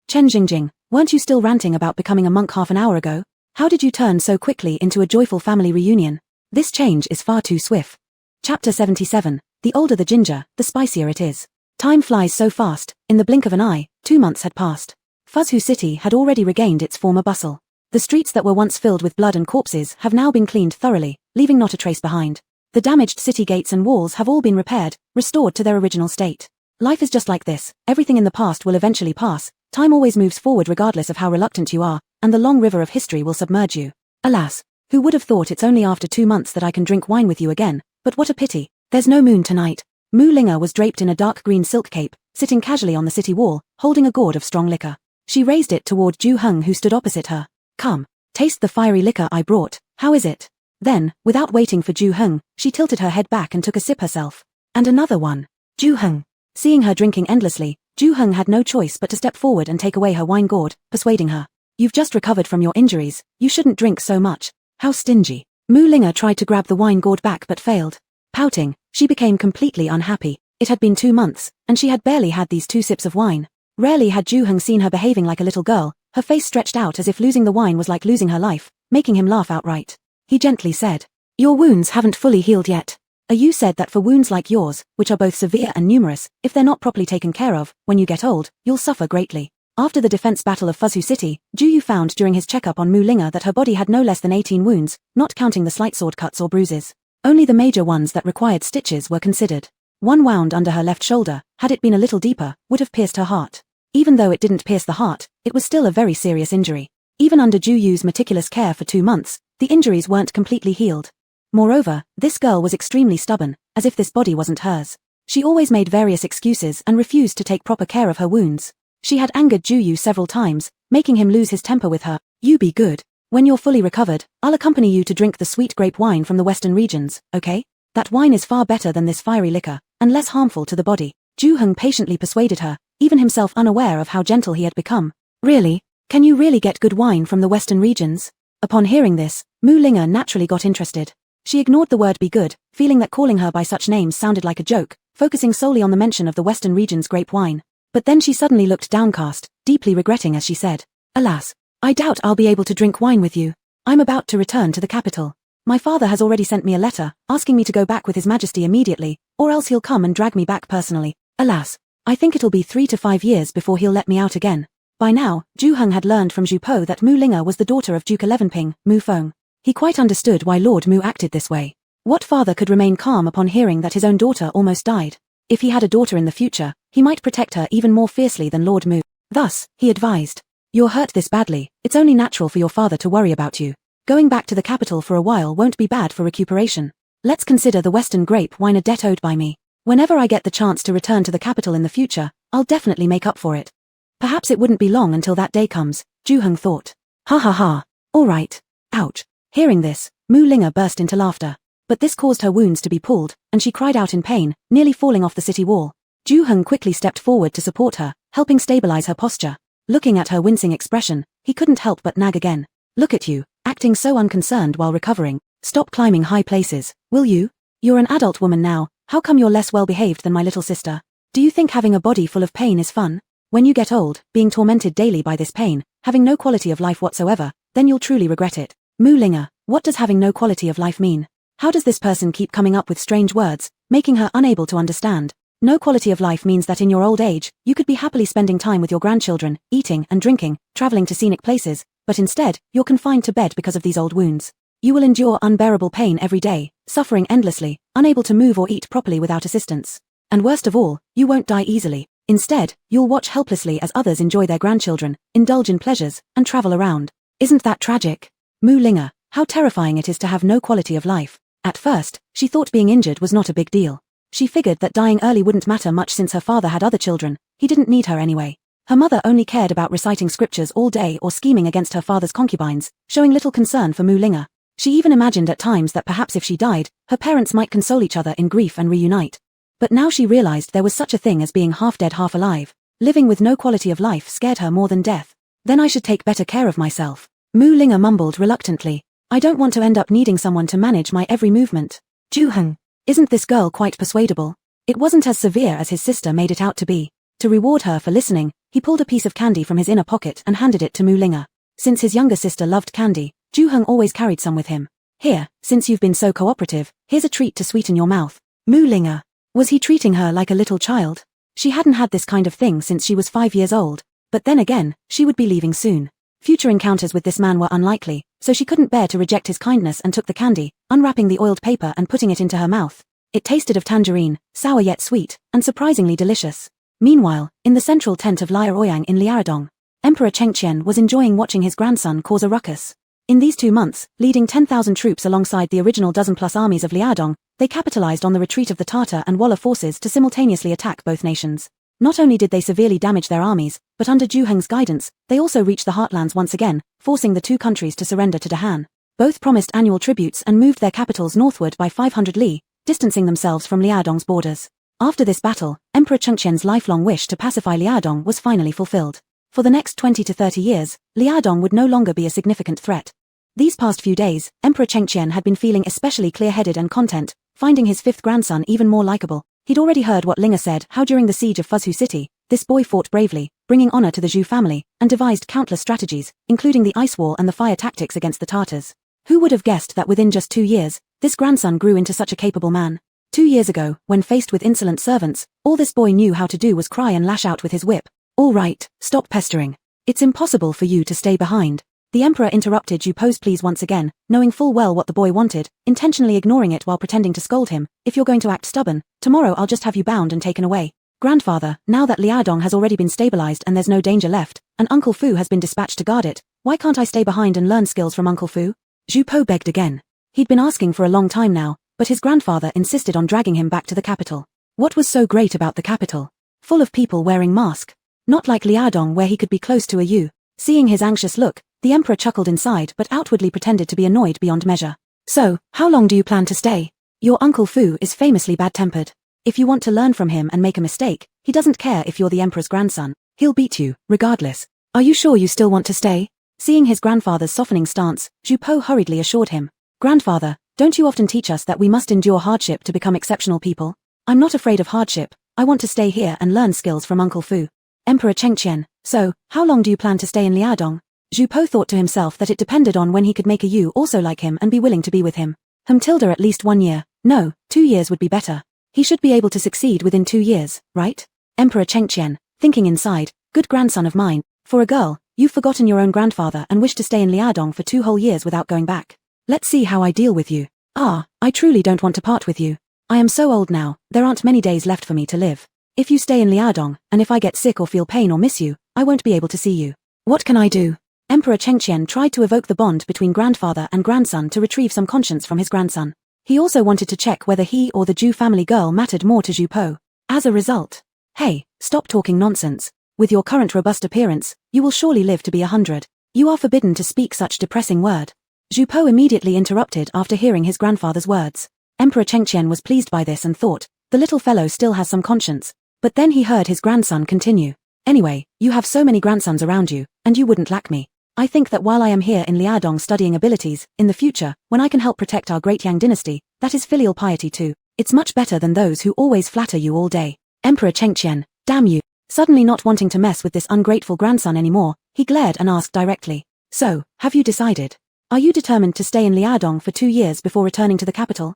Chen Jingjing, weren't you still ranting about becoming a monk half an hour ago? How did you turn so quickly into a joyful family reunion? This change is far too swift. Chapter 77, the older the ginger, the spicier it is. Time flies so fast, in the blink of an eye, 2 months had passed. Fuzhou City had already regained its former bustle. The streets that were once filled with blood and corpses have now been cleaned thoroughly, leaving not a trace behind. The damaged city gates and walls have all been repaired, restored to their original state. Life is just like this, everything in the past will eventually pass, time always moves forward regardless of how reluctant you are, and the long river of history will submerge you. Alas, who would have thought it's only after 2 months that I can drink wine with you again, but what a pity, there's no moon tonight. Mu Linga was draped in a dark green silk cape, sitting casually on the city wall, holding a gourd of strong liquor. She raised it toward Ju Heng who stood opposite her. Come, taste the fiery liquor I brought, how is it? Then, without waiting for Ju Heng, she tilted her head back and took a sip herself. And another one. Ju Heng. Seeing her drinking endlessly, Ju Heng had no choice but to step forward and take away her wine gourd, persuading her. You've just recovered from your injuries, you shouldn't drink so much. How stingy. Mu Linga tried to grab the wine gourd back but failed. Pouting, she became completely unhappy. It had been 2 months, and she had barely had these 2 sips of wine. Rarely had Ju Heng seen her behaving like a little girl, her face stretched out as if losing the wine was like losing her life, making him laugh outright. He gently said, your wounds haven't fully healed yet. You said that for wounds like yours, which are both severe and numerous, if they're not properly taken care of, when you get old, you'll suffer greatly. After the defense battle of Fuzhou City, Ju Yu found during his checkup on Mu Linga that her body had no less than 18 wounds, not counting the slight sword cuts or bruises. Only the major ones that required stitches were considered. One wound under her left shoulder, had it been a little deeper, would have pierced her heart. Even though it didn't pierce the heart, it was still a very serious injury. Even under Ju Yu's meticulous care for 2 months, the injuries weren't completely healed. Moreover, this girl was extremely stubborn, as if this body wasn't hers. She always made various excuses and refused to take proper care of her wounds. She had angered Ju Yu several times, making him lose his temper with her. You be good. When you're fully recovered, I'll accompany you to drink the sweet grape wine from the western regions, okay? That wine is far better than this fiery liquor, and less harmful to the body. Ju Heng patiently persuaded her, even himself unaware of how gentle he had become. Really? Can you really get good wine from the western regions? Upon hearing this, Mu Linga naturally got interested. She ignored the word be good, feeling that calling her by such names sounded like a joke, focusing solely on the mention of the western region's grape wine. But then she suddenly looked downcast, deeply regretting as she said, alas, I doubt I'll be able to drink wine with you. I'm about to return to the capital. My father has already sent me a letter, asking me to go back with His Majesty immediately, or else he'll come and drag me back personally. Alas, I think it'll be 3 to 5 years before he'll let me out again. By now, Ju Heng had learned from Zhu Po that Mu Linga was the daughter of Duke 11ping, Mu Feng. He quite understood why Lord Mu acted this way. What father could remain calm upon hearing that his own daughter almost died? If he had a daughter in the future, he might protect her even more fiercely than Lord Mu. Thus, he advised, you're hurt this badly, it's only natural for your father to worry about you. Going back to the capital for a while won't be bad for recuperation. Let's consider the western grape wine a debt owed by me. Whenever I get the chance to return to the capital in the future, I'll definitely make up for it. Perhaps it wouldn't be long until that day comes, Ju Heng thought. Ha ha ha. All right. Ouch. Hearing this, Mu Linga burst into laughter. But this caused her wounds to be pulled, and she cried out in pain, nearly falling off the city wall. Ju Heng quickly stepped forward to support her, helping stabilize her posture. Looking at her wincing expression, he couldn't help but nag again. Look at you, acting so unconcerned while recovering. Stop climbing high places, will you? You're an adult woman now, how come you're less well behaved than my little sister? Do you think having a body full of pain is fun? When you get old, being tormented daily by this pain, having no quality of life whatsoever, then you'll truly regret it. Mu Linga, what does having no quality of life mean? How does this person keep coming up with strange words, making her unable to understand? No quality of life means that in your old age, you could be happily spending time with your grandchildren, eating and drinking, traveling to scenic places, but instead, you're confined to bed because of these old wounds. You will endure unbearable pain every day, suffering endlessly, unable to move or eat properly without assistance. And worst of all, you won't die easily. Instead, you'll watch helplessly as others enjoy their grandchildren, indulge in pleasures, and travel around. Isn't that tragic? Mu Linga, how terrifying it is to have no quality of life. At first, she thought being injured was not a big deal. She figured that dying early wouldn't matter much since her father had other children, he didn't need her anyway. Her mother only cared about reciting scriptures all day or scheming against her father's concubines, showing little concern for Mu Linga. She even imagined at times that perhaps if she died, her parents might console each other in grief and reunite. But now she realized there was such a thing as being half dead, half alive. Living with no quality of life scared her more than death. Then I should take better care of myself. Mu Linga mumbled reluctantly. I don't want to end up needing someone to manage my every movement. Juheng. Isn't this girl quite persuadable? It wasn't as severe as his sister made it out to be. To reward her for listening, he pulled a piece of candy from his inner pocket and handed it to Mu Linga. Since his younger sister loved candy, Juheng always carried some with him. Here, since you've been so cooperative, here's a treat to sweeten your mouth. Mu Linga. Was he treating her like a little child? She hadn't had this kind of thing since she was 5 years old, but then again, she would be leaving soon. Future encounters with this man were unlikely, so she couldn't bear to reject his kindness and took the candy, unwrapping the oiled paper and putting it into her mouth. It tasted of tangerine, sour yet sweet, and surprisingly delicious. Meanwhile, in the central tent of Liar Oyang in Liaodong, Emperor Chengqian was enjoying watching his grandson cause a ruckus. In these 2 months, leading 10,000 troops alongside the original dozen-plus armies of Liaodong, they capitalized on the retreat of the Tartar and Walla forces to simultaneously attack both nations. Not only did they severely damage their armies, but under Juheng's guidance, they also reached the heartlands once again, forcing the two countries to surrender to Han. Both promised annual tributes and moved their capitals northward by 500 li, distancing themselves from Liaodong's borders. After this battle, Emperor Chengqian's lifelong wish to pacify Liaodong was finally fulfilled. For the next 20 to 30 years, Liaodong would no longer be a significant threat. These past few days, Emperor Chengqian had been feeling especially clear-headed and content, finding his fifth grandson even more likable. He'd already heard what Linga said, how during the siege of Fuzhou City, this boy fought bravely, bringing honor to the Zhu family, and devised countless strategies, including the ice wall and the fire tactics against the Tartars. Who would have guessed that within just 2 years, this grandson grew into such a capable man? 2 years ago, when faced with insolent servants, all this boy knew how to do was cry and lash out with his whip. All right, stop pestering. It's impossible for you to stay behind. The emperor interrupted Zhu Po's pleas once again, knowing full well what the boy wanted, intentionally ignoring it while pretending to scold him. If you're going to act stubborn, tomorrow I'll just have you bound and taken away. Grandfather, now that Liaodong has already been stabilized and there's no danger left, and Uncle Fu has been dispatched to guard it, why can't I stay behind and learn skills from Uncle Fu? Zhu Po begged again. He'd been asking for a long time now, but his grandfather insisted on dragging him back to the capital. What was so great about the capital? Full of people wearing masks. Not like Liaodong where he could be close to a Yu. Seeing his anxious look, the emperor chuckled inside but outwardly pretended to be annoyed beyond measure. So, how long do you plan to stay? Your Uncle Fu is famously bad-tempered. If you want to learn from him and make a mistake, he doesn't care if you're the emperor's grandson. He'll beat you, regardless. Are you sure you still want to stay? Seeing his grandfather's softening stance, Zhu Po hurriedly assured him. Grandfather, don't you often teach us that we must endure hardship to become exceptional people? I'm not afraid of hardship. I want to stay here and learn skills from Uncle Fu. Emperor Chengqian, so, how long do you plan to stay in Liaodong? Zhu Po thought to himself that it depended on when he could make a Yu also like him and be willing to be with him. Tilda at least 1 year. No, 2 years would be better. He should be able to succeed within 2 years, right? Emperor Chengqian, thinking inside, good grandson of mine. For a girl, you've forgotten your own grandfather and wish to stay in Liaodong for 2 whole years without going back. Let's see how I deal with you. I truly don't want to part with you. I am so old now, there aren't many days left for me to live. If you stay in Liaodong, and if I get sick or feel pain or miss you, I won't be able to see you. What can I do? Emperor Chengqian tried to evoke the bond between grandfather and grandson to retrieve some conscience from his grandson. He also wanted to check whether he or the Zhu family girl mattered more to Zhu Po. As a result, hey, stop talking nonsense. With your current robust appearance, you will surely live to be 100. You are forbidden to speak such depressing word. Zhu Po immediately interrupted after hearing his grandfather's words. Emperor Chengqian was pleased by this and thought, the little fellow still has some conscience. But then he heard his grandson continue. Anyway, you have so many grandsons around you, and you wouldn't lack me. I think that while I am here in Liaodong studying abilities, in the future, when I can help protect our great Yang dynasty, that is filial piety too. It's much better than those who always flatter you all day. Emperor Chengqian, damn you. Suddenly not wanting to mess with this ungrateful grandson anymore, he glared and asked directly. So, have you decided? Are you determined to stay in Liaodong for 2 years before returning to the capital?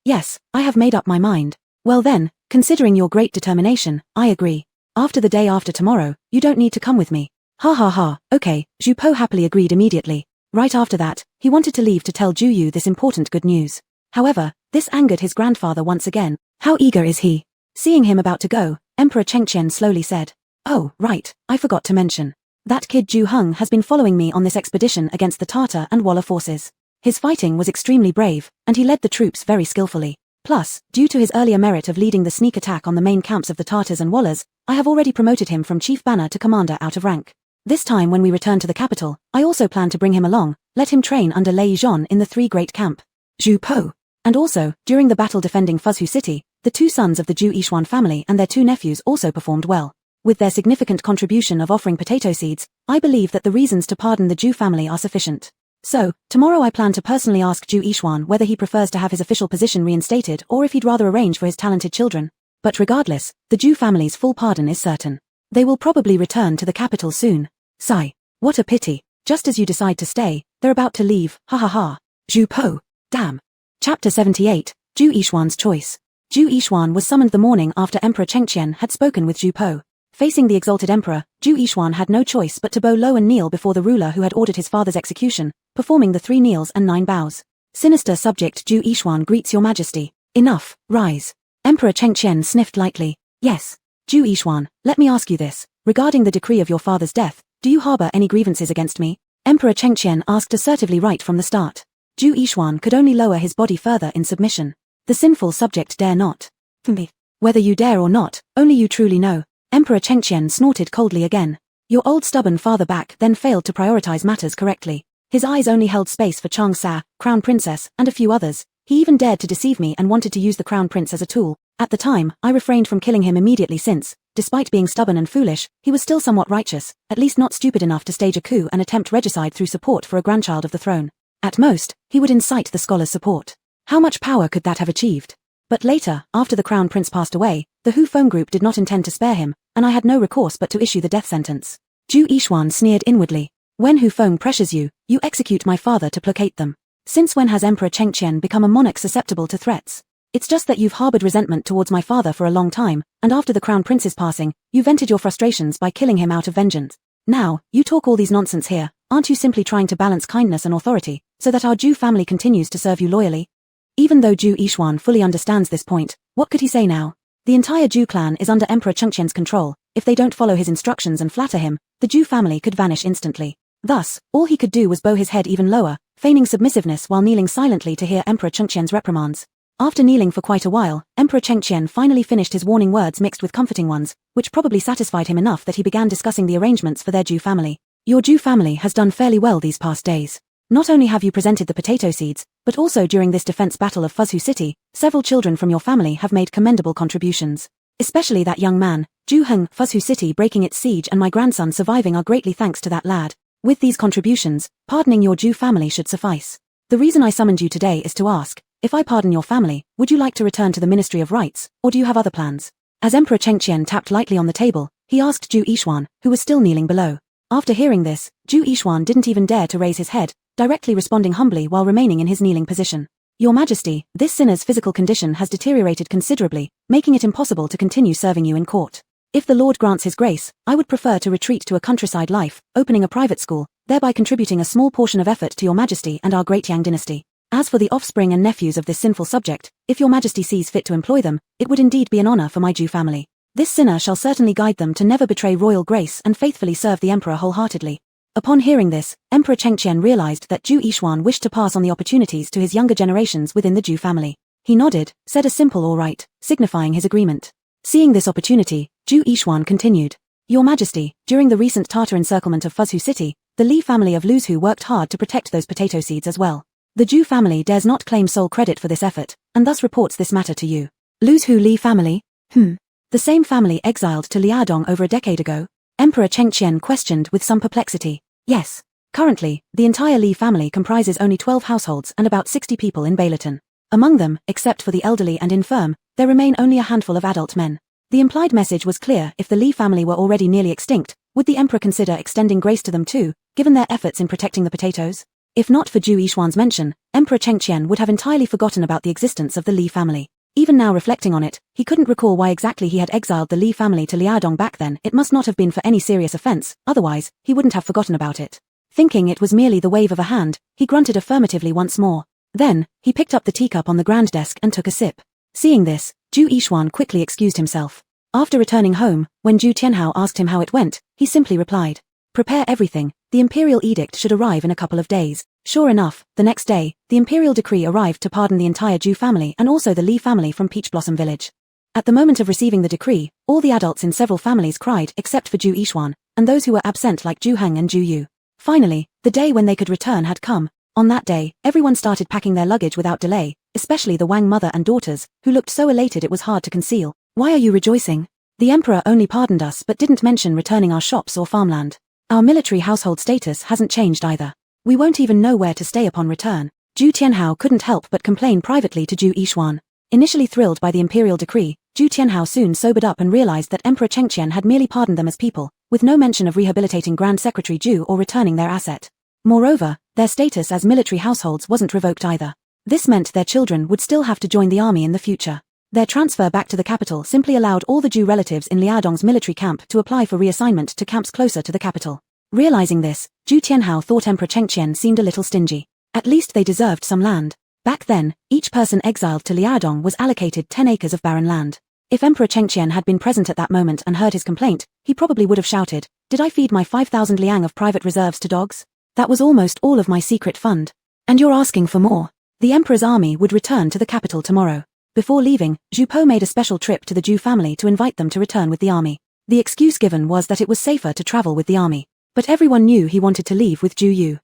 Yes, I have made up my mind. Well then, considering your great determination, I agree. After the day after tomorrow, you don't need to come with me. Ha ha ha, okay, Zhu Po happily agreed immediately. Right after that, he wanted to leave to tell Zhu Yu this important good news. However, this angered his grandfather once again. How eager is he? Seeing him about to go, Emperor Chengqian slowly said. Oh, right, I forgot to mention. That kid Zhu Heng has been following me on this expedition against the Tartar and Walla forces. His fighting was extremely brave, and he led the troops very skillfully. Plus, due to his earlier merit of leading the sneak attack on the main camps of the Tartars and Wallahs, I have already promoted him from chief banner to commander out of rank. This time when we return to the capital, I also plan to bring him along, let him train under Lei Zhon in the Three Great Camp. Zhu Po. And also, during the battle defending Fuzhu City, the two sons of the Zhu Yishuan family and their two nephews also performed well. With their significant contribution of offering potato seeds, I believe that the reasons to pardon the Zhu family are sufficient. So, tomorrow I plan to personally ask Zhu Yishuan whether he prefers to have his official position reinstated or if he'd rather arrange for his talented children. But regardless, the Zhu family's full pardon is certain. They will probably return to the capital soon. Sigh. What a pity. Just as you decide to stay, they're about to leave, ha ha ha. Zhu Po. Damn. Chapter 78, Zhu Yishuan's Choice. Zhu Yishuan was summoned the morning after Emperor Chengqian had spoken with Zhu Po. Facing the exalted emperor, Zhu Yishuan had no choice but to bow low and kneel before the ruler who had ordered his father's execution, performing the 3 kneels and 9 bows. Sinister subject Zhu Yishuan greets your majesty. Enough, rise. Emperor Chengqian sniffed lightly. Yes. Zhu Yishuan, let me ask you this. Regarding the decree of your father's death, do you harbor any grievances against me? Emperor Chengqian asked assertively right from the start. Zhu Yishuan could only lower his body further in submission. The sinful subject dare not. For me. Whether you dare or not, only you truly know. Emperor Chengqian snorted coldly again. Your old stubborn father back then failed to prioritize matters correctly. His eyes only held space for Chang Sa, Crown Princess, and a few others. He even dared to deceive me and wanted to use the Crown Prince as a tool. At the time, I refrained from killing him immediately since, despite being stubborn and foolish, he was still somewhat righteous, at least not stupid enough to stage a coup and attempt regicide through support for a grandchild of the throne. At most, he would incite the scholars' support. How much power could that have achieved? But later, after the Crown Prince passed away, the Hu Feng group did not intend to spare him, and I had no recourse but to issue the death sentence. Zhu Yishuan sneered inwardly. When Hu Feng pressures you, you execute my father to placate them. Since when has Emperor Chengqian become a monarch susceptible to threats? It's just that you've harbored resentment towards my father for a long time, and after the Crown Prince's passing, you vented your frustrations by killing him out of vengeance. Now, you talk all these nonsense here, aren't you simply trying to balance kindness and authority, so that our Zhu family continues to serve you loyally? Even though Zhu Yishuan fully understands this point, what could he say now? The entire Zhu clan is under Emperor Chengqian's control. If they don't follow his instructions and flatter him, the Zhu family could vanish instantly. Thus, all he could do was bow his head even lower, feigning submissiveness while kneeling silently to hear Emperor Chengqian's reprimands. After kneeling for quite a while, Emperor Chengqian finally finished his warning words mixed with comforting ones, which probably satisfied him enough that he began discussing the arrangements for their Zhu family. Your Zhu family has done fairly well these past days. Not only have you presented the potato seeds, but also during this defense battle of Fuzhu City, several children from your family have made commendable contributions. Especially that young man, Zhu Heng. Fuzhu City breaking its siege and my grandson surviving are greatly thanks to that lad. With these contributions, pardoning your Zhu family should suffice. The reason I summoned you today is to ask, if I pardon your family, would you like to return to the Ministry of Rights, or do you have other plans? As Emperor Chengqian tapped lightly on the table, he asked Zhu Yishuan, who was still kneeling below. After hearing this, Zhu Yishuan didn't even dare to raise his head, directly responding humbly while remaining in his kneeling position. Your Majesty, this sinner's physical condition has deteriorated considerably, making it impossible to continue serving you in court. If the Lord grants his grace, I would prefer to retreat to a countryside life, opening a private school, thereby contributing a small portion of effort to your Majesty and our great Yang dynasty. As for the offspring and nephews of this sinful subject, if your Majesty sees fit to employ them, it would indeed be an honor for my Zhu family. This sinner shall certainly guide them to never betray royal grace and faithfully serve the Emperor wholeheartedly. Upon hearing this, Emperor Chengqian realized that Zhu Yishuan wished to pass on the opportunities to his younger generations within the Zhu family. He nodded, said a simple all right, signifying his agreement. Seeing this opportunity, Zhu Yishuan continued. Your Majesty, during the recent Tartar encirclement of Fuzhu City, the Li family of Luzhu worked hard to protect those potato seeds as well. The Zhu family dares not claim sole credit for this effort, and thus reports this matter to you. Luzhu Li family? The same family exiled to Liaodong over a decade ago? Emperor Chengqian questioned with some perplexity. Yes. Currently, the entire Li family comprises only 12 households and about 60 people in Beileton. Among them, except for the elderly and infirm, there remain only a handful of adult men. The implied message was clear: if the Li family were already nearly extinct, would the Emperor consider extending grace to them too, given their efforts in protecting the potatoes? If not for Zhu Yishuan's mention, Emperor Chengqian would have entirely forgotten about the existence of the Li family. Even now reflecting on it, he couldn't recall why exactly he had exiled the Li family to Liaodong back then. It must not have been for any serious offense, otherwise, he wouldn't have forgotten about it. Thinking it was merely the wave of a hand, he grunted affirmatively once more. Then, he picked up the teacup on the grand desk and took a sip. Seeing this, Zhu Yishuan quickly excused himself. After returning home, when Zhu Tianhao asked him how it went, he simply replied, "Prepare everything, the imperial edict should arrive in a couple of days." Sure enough, the next day, the imperial decree arrived to pardon the entire Zhu family and also the Li family from Peach Blossom Village. At the moment of receiving the decree, all the adults in several families cried except for Ju Yixuan, and those who were absent like Ju Heng and Ju Yu. Finally, the day when they could return had come. On that day, everyone started packing their luggage without delay, especially the Wang mother and daughters, who looked so elated it was hard to conceal. Why are you rejoicing? The emperor only pardoned us but didn't mention returning our shops or farmland. Our military household status hasn't changed either. We won't even know where to stay upon return. Zhu Tianhao couldn't help but complain privately to Zhu Yixuan. Initially thrilled by the imperial decree, Zhu Tianhao soon sobered up and realized that Emperor Chengqian had merely pardoned them as people, with no mention of rehabilitating Grand Secretary Zhu or returning their asset. Moreover, their status as military households wasn't revoked either. This meant their children would still have to join the army in the future. Their transfer back to the capital simply allowed all the Zhu relatives in Liaodong's military camp to apply for reassignment to camps closer to the capital. Realizing this, Zhu Tianhao thought Emperor Chengqian seemed a little stingy. At least they deserved some land. Back then, each person exiled to Liaodong was allocated 10 acres of barren land. If Emperor Chengqian had been present at that moment and heard his complaint, he probably would have shouted, "Did I feed my 5,000 liang of private reserves to dogs? That was almost all of my secret fund. And you're asking for more." The emperor's army would return to the capital tomorrow. Before leaving, Zhu Po made a special trip to the Zhu family to invite them to return with the army. The excuse given was that it was safer to travel with the army. But everyone knew he wanted to leave with Zhu Yu.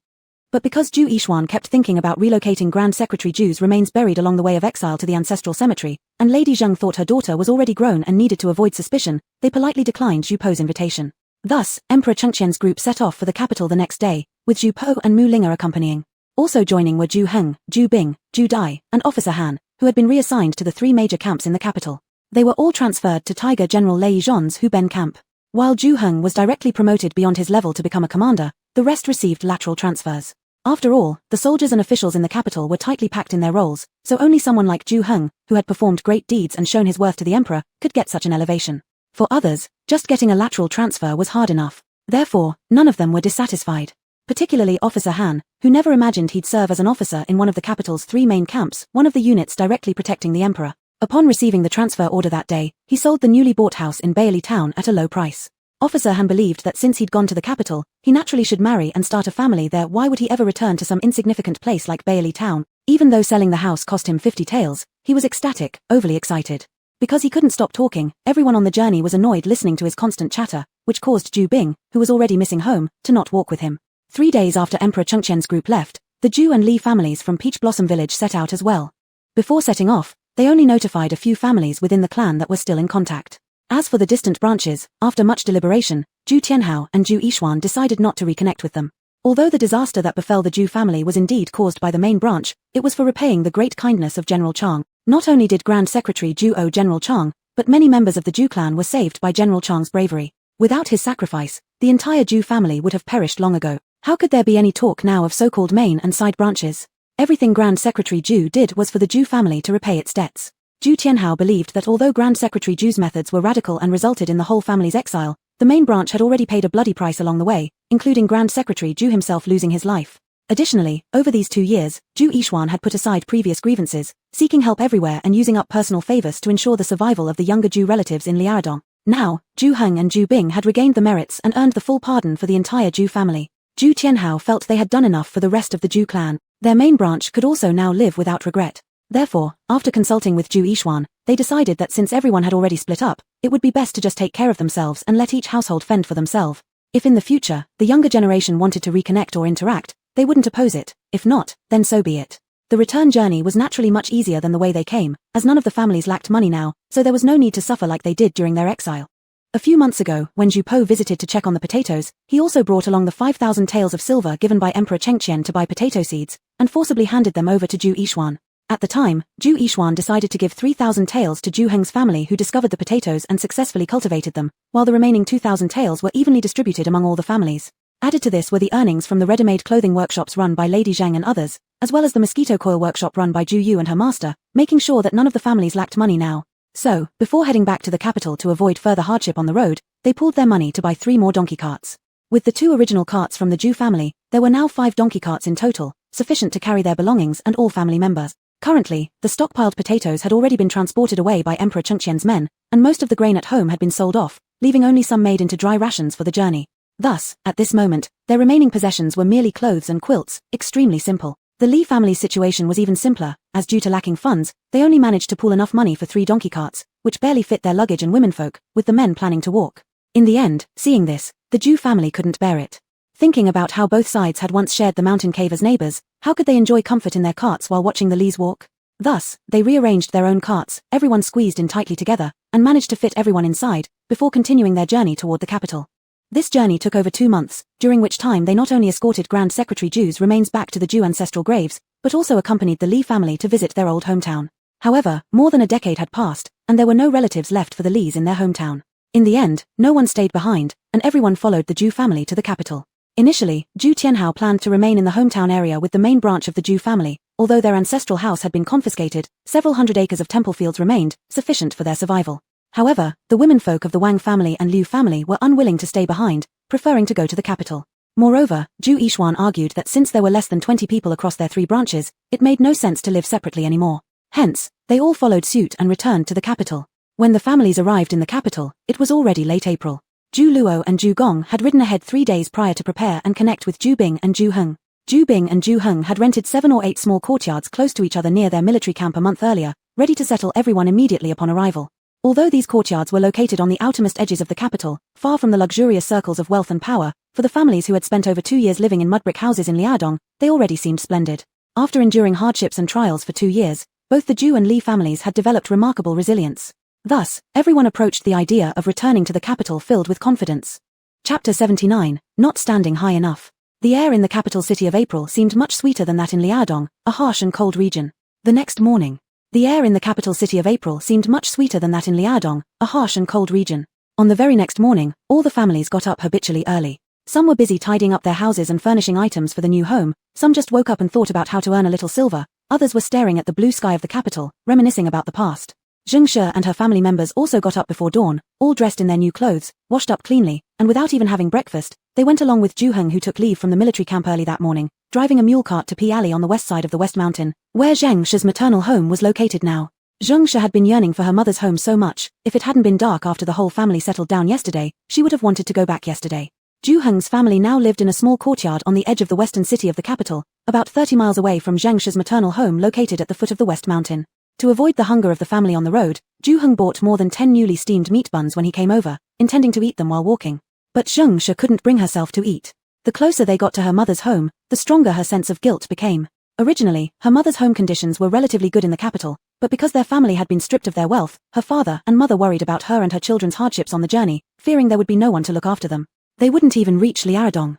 But because Zhu Yixuan kept thinking about relocating Grand Secretary Zhu's remains buried along the way of exile to the ancestral cemetery, and Lady Zheng thought her daughter was already grown and needed to avoid suspicion, they politely declined Zhu Po's invitation. Thus, Emperor Chengqian's group set off for the capital the next day, with Zhu Po and Mu Linga accompanying. Also joining were Zhu Heng, Zhu Bing, Zhu Dai, and Officer Han, who had been reassigned to the 3 major camps in the capital. They were all transferred to Tiger General Lei Yizhon's Huben camp. While Zhu Heng was directly promoted beyond his level to become a commander, the rest received lateral transfers. After all, the soldiers and officials in the capital were tightly packed in their roles, so only someone like Zhu Heng, who had performed great deeds and shown his worth to the emperor, could get such an elevation. For others, just getting a lateral transfer was hard enough. Therefore, none of them were dissatisfied. Particularly Officer Han, who never imagined he'd serve as an officer in one of the capital's 3 main camps, one of the units directly protecting the emperor. Upon receiving the transfer order that day, he sold the newly bought house in Bailey Town at a low price. Officer Han believed that since he'd gone to the capital, he naturally should marry and start a family there. Why would he ever return to some insignificant place like Bailey Town? Even though selling the house cost him 50 taels, he was ecstatic, overly excited. Because he couldn't stop talking, everyone on the journey was annoyed listening to his constant chatter, which caused Zhu Bing, who was already missing home, to not walk with him. 3 days after Emperor Chengqian's group left, the Zhu and Li families from Peach Blossom Village set out as well. Before setting off, they only notified a few families within the clan that were still in contact. As for the distant branches, after much deliberation, Zhu Tianhao and Zhu Yixuan decided not to reconnect with them. Although the disaster that befell the Zhu family was indeed caused by the main branch, it was for repaying the great kindness of General Chang. Not only did Grand Secretary Zhu owe General Chang, but many members of the Zhu clan were saved by General Chang's bravery. Without his sacrifice, the entire Zhu family would have perished long ago. How could there be any talk now of so-called main and side branches? Everything Grand Secretary Zhu did was for the Zhu family to repay its debts. Zhu Tianhao believed that although Grand Secretary Zhu's methods were radical and resulted in the whole family's exile, the main branch had already paid a bloody price along the way, including Grand Secretary Zhu himself losing his life. Additionally, over these 2 years, Zhu Yixuan had put aside previous grievances, seeking help everywhere and using up personal favors to ensure the survival of the younger Zhu relatives in Liaodong. Now, Zhu Heng and Zhu Bing had regained the merits and earned the full pardon for the entire Zhu family. Zhu Tianhao felt they had done enough for the rest of the Zhu clan. Their main branch could also now live without regret. Therefore, after consulting with Zhu Yixuan, they decided that since everyone had already split up, it would be best to just take care of themselves and let each household fend for themselves. If in the future, the younger generation wanted to reconnect or interact, they wouldn't oppose it. If not, then so be it. The return journey was naturally much easier than the way they came, as none of the families lacked money now, so there was no need to suffer like they did during their exile. A few months ago, when Zhu Po visited to check on the potatoes, he also brought along the 5,000 taels of silver given by Emperor Chengqian to buy potato seeds, and forcibly handed them over to Zhu Yixuan. At the time, Zhu Yixuan decided to give 3,000 taels to Zhu Heng's family who discovered the potatoes and successfully cultivated them, while the remaining 2,000 taels were evenly distributed among all the families. Added to this were the earnings from the ready-made clothing workshops run by Lady Zheng and others, as well as the mosquito coil workshop run by Zhu Yu and her master, making sure that none of the families lacked money now. So, before heading back to the capital to avoid further hardship on the road, they pooled their money to buy 3 more donkey carts. With the 2 original carts from the Zhu family, there were now 5 donkey carts in total, sufficient to carry their belongings and all family members. Currently, the stockpiled potatoes had already been transported away by Emperor Chengqian's men, and most of the grain at home had been sold off, leaving only some made into dry rations for the journey. Thus, at this moment, their remaining possessions were merely clothes and quilts, extremely simple. The Li family's situation was even simpler, as due to lacking funds, they only managed to pool enough money for 3 donkey carts, which barely fit their luggage and womenfolk, with the men planning to walk. In the end, seeing this, the Jew family couldn't bear it. Thinking about how both sides had once shared the mountain cave as neighbors, how could they enjoy comfort in their carts while watching the Lees walk? Thus, they rearranged their own carts, everyone squeezed in tightly together, and managed to fit everyone inside, before continuing their journey toward the capital. This journey took over 2 months, during which time they not only escorted Grand Secretary Jew's remains back to the Jew ancestral graves, but also accompanied the Lee family to visit their old hometown. However, more than a decade had passed, and there were no relatives left for the Lees in their hometown. In the end, no one stayed behind, and everyone followed the Jew family to the capital. Initially, Zhu Tianhao planned to remain in the hometown area with the main branch of the Jew family. Although their ancestral house had been confiscated, several hundred acres of temple fields remained, sufficient for their survival. However, the womenfolk of the Wang family and Liu family were unwilling to stay behind, preferring to go to the capital. Moreover, Zhu Yishuan argued that since there were less than 20 people across their 3 branches, it made no sense to live separately anymore. Hence, they all followed suit and returned to the capital. When the families arrived in the capital, it was already late April. Zhu Luo and Zhu Gong had ridden ahead 3 days prior to prepare and connect with Zhu Bing and Zhu Heng. Zhu Bing and Zhu Heng had rented 7 or 8 small courtyards close to each other near their military camp a month earlier, ready to settle everyone immediately upon arrival. Although these courtyards were located on the outermost edges of the capital, far from the luxurious circles of wealth and power, for the families who had spent over 2 years living in mud-brick houses in Liaodong, they already seemed splendid. After enduring hardships and trials for 2 years, both the Zhu and Li families had developed remarkable resilience. Thus, everyone approached the idea of returning to the capital filled with confidence. Chapter 79, Not Standing High Enough. The air in the capital city of April seemed much sweeter than that in Liaodong, a harsh and cold region. The next morning. The air in the capital city of April seemed much sweeter than that in Liaodong, a harsh and cold region. On the very next morning, all the families got up habitually early. Some were busy tidying up their houses and furnishing items for the new home, some just woke up and thought about how to earn a little silver, others were staring at the blue sky of the capital, reminiscing about the past. Zheng She and her family members also got up before dawn, all dressed in their new clothes, washed up cleanly, and without even having breakfast, they went along with Zhu Heng, who took leave from the military camp early that morning, driving a mule cart to P Alley on the west side of the West Mountain, where Zheng She's maternal home was located now. Zheng She had been yearning for her mother's home so much, if it hadn't been dark after the whole family settled down yesterday, she would have wanted to go back yesterday. Zhu Heng's family now lived in a small courtyard on the edge of the western city of the capital, about 30 miles away from Zheng She's maternal home located at the foot of the West Mountain. To avoid the hunger of the family on the road, Zhu Heng bought more than 10 newly steamed meat buns when he came over, intending to eat them while walking. But Zheng She couldn't bring herself to eat. The closer they got to her mother's home, the stronger her sense of guilt became. Originally, her mother's home conditions were relatively good in the capital, but because their family had been stripped of their wealth, her father and mother worried about her and her children's hardships on the journey, fearing there would be no one to look after them. They wouldn't even reach Liaodong.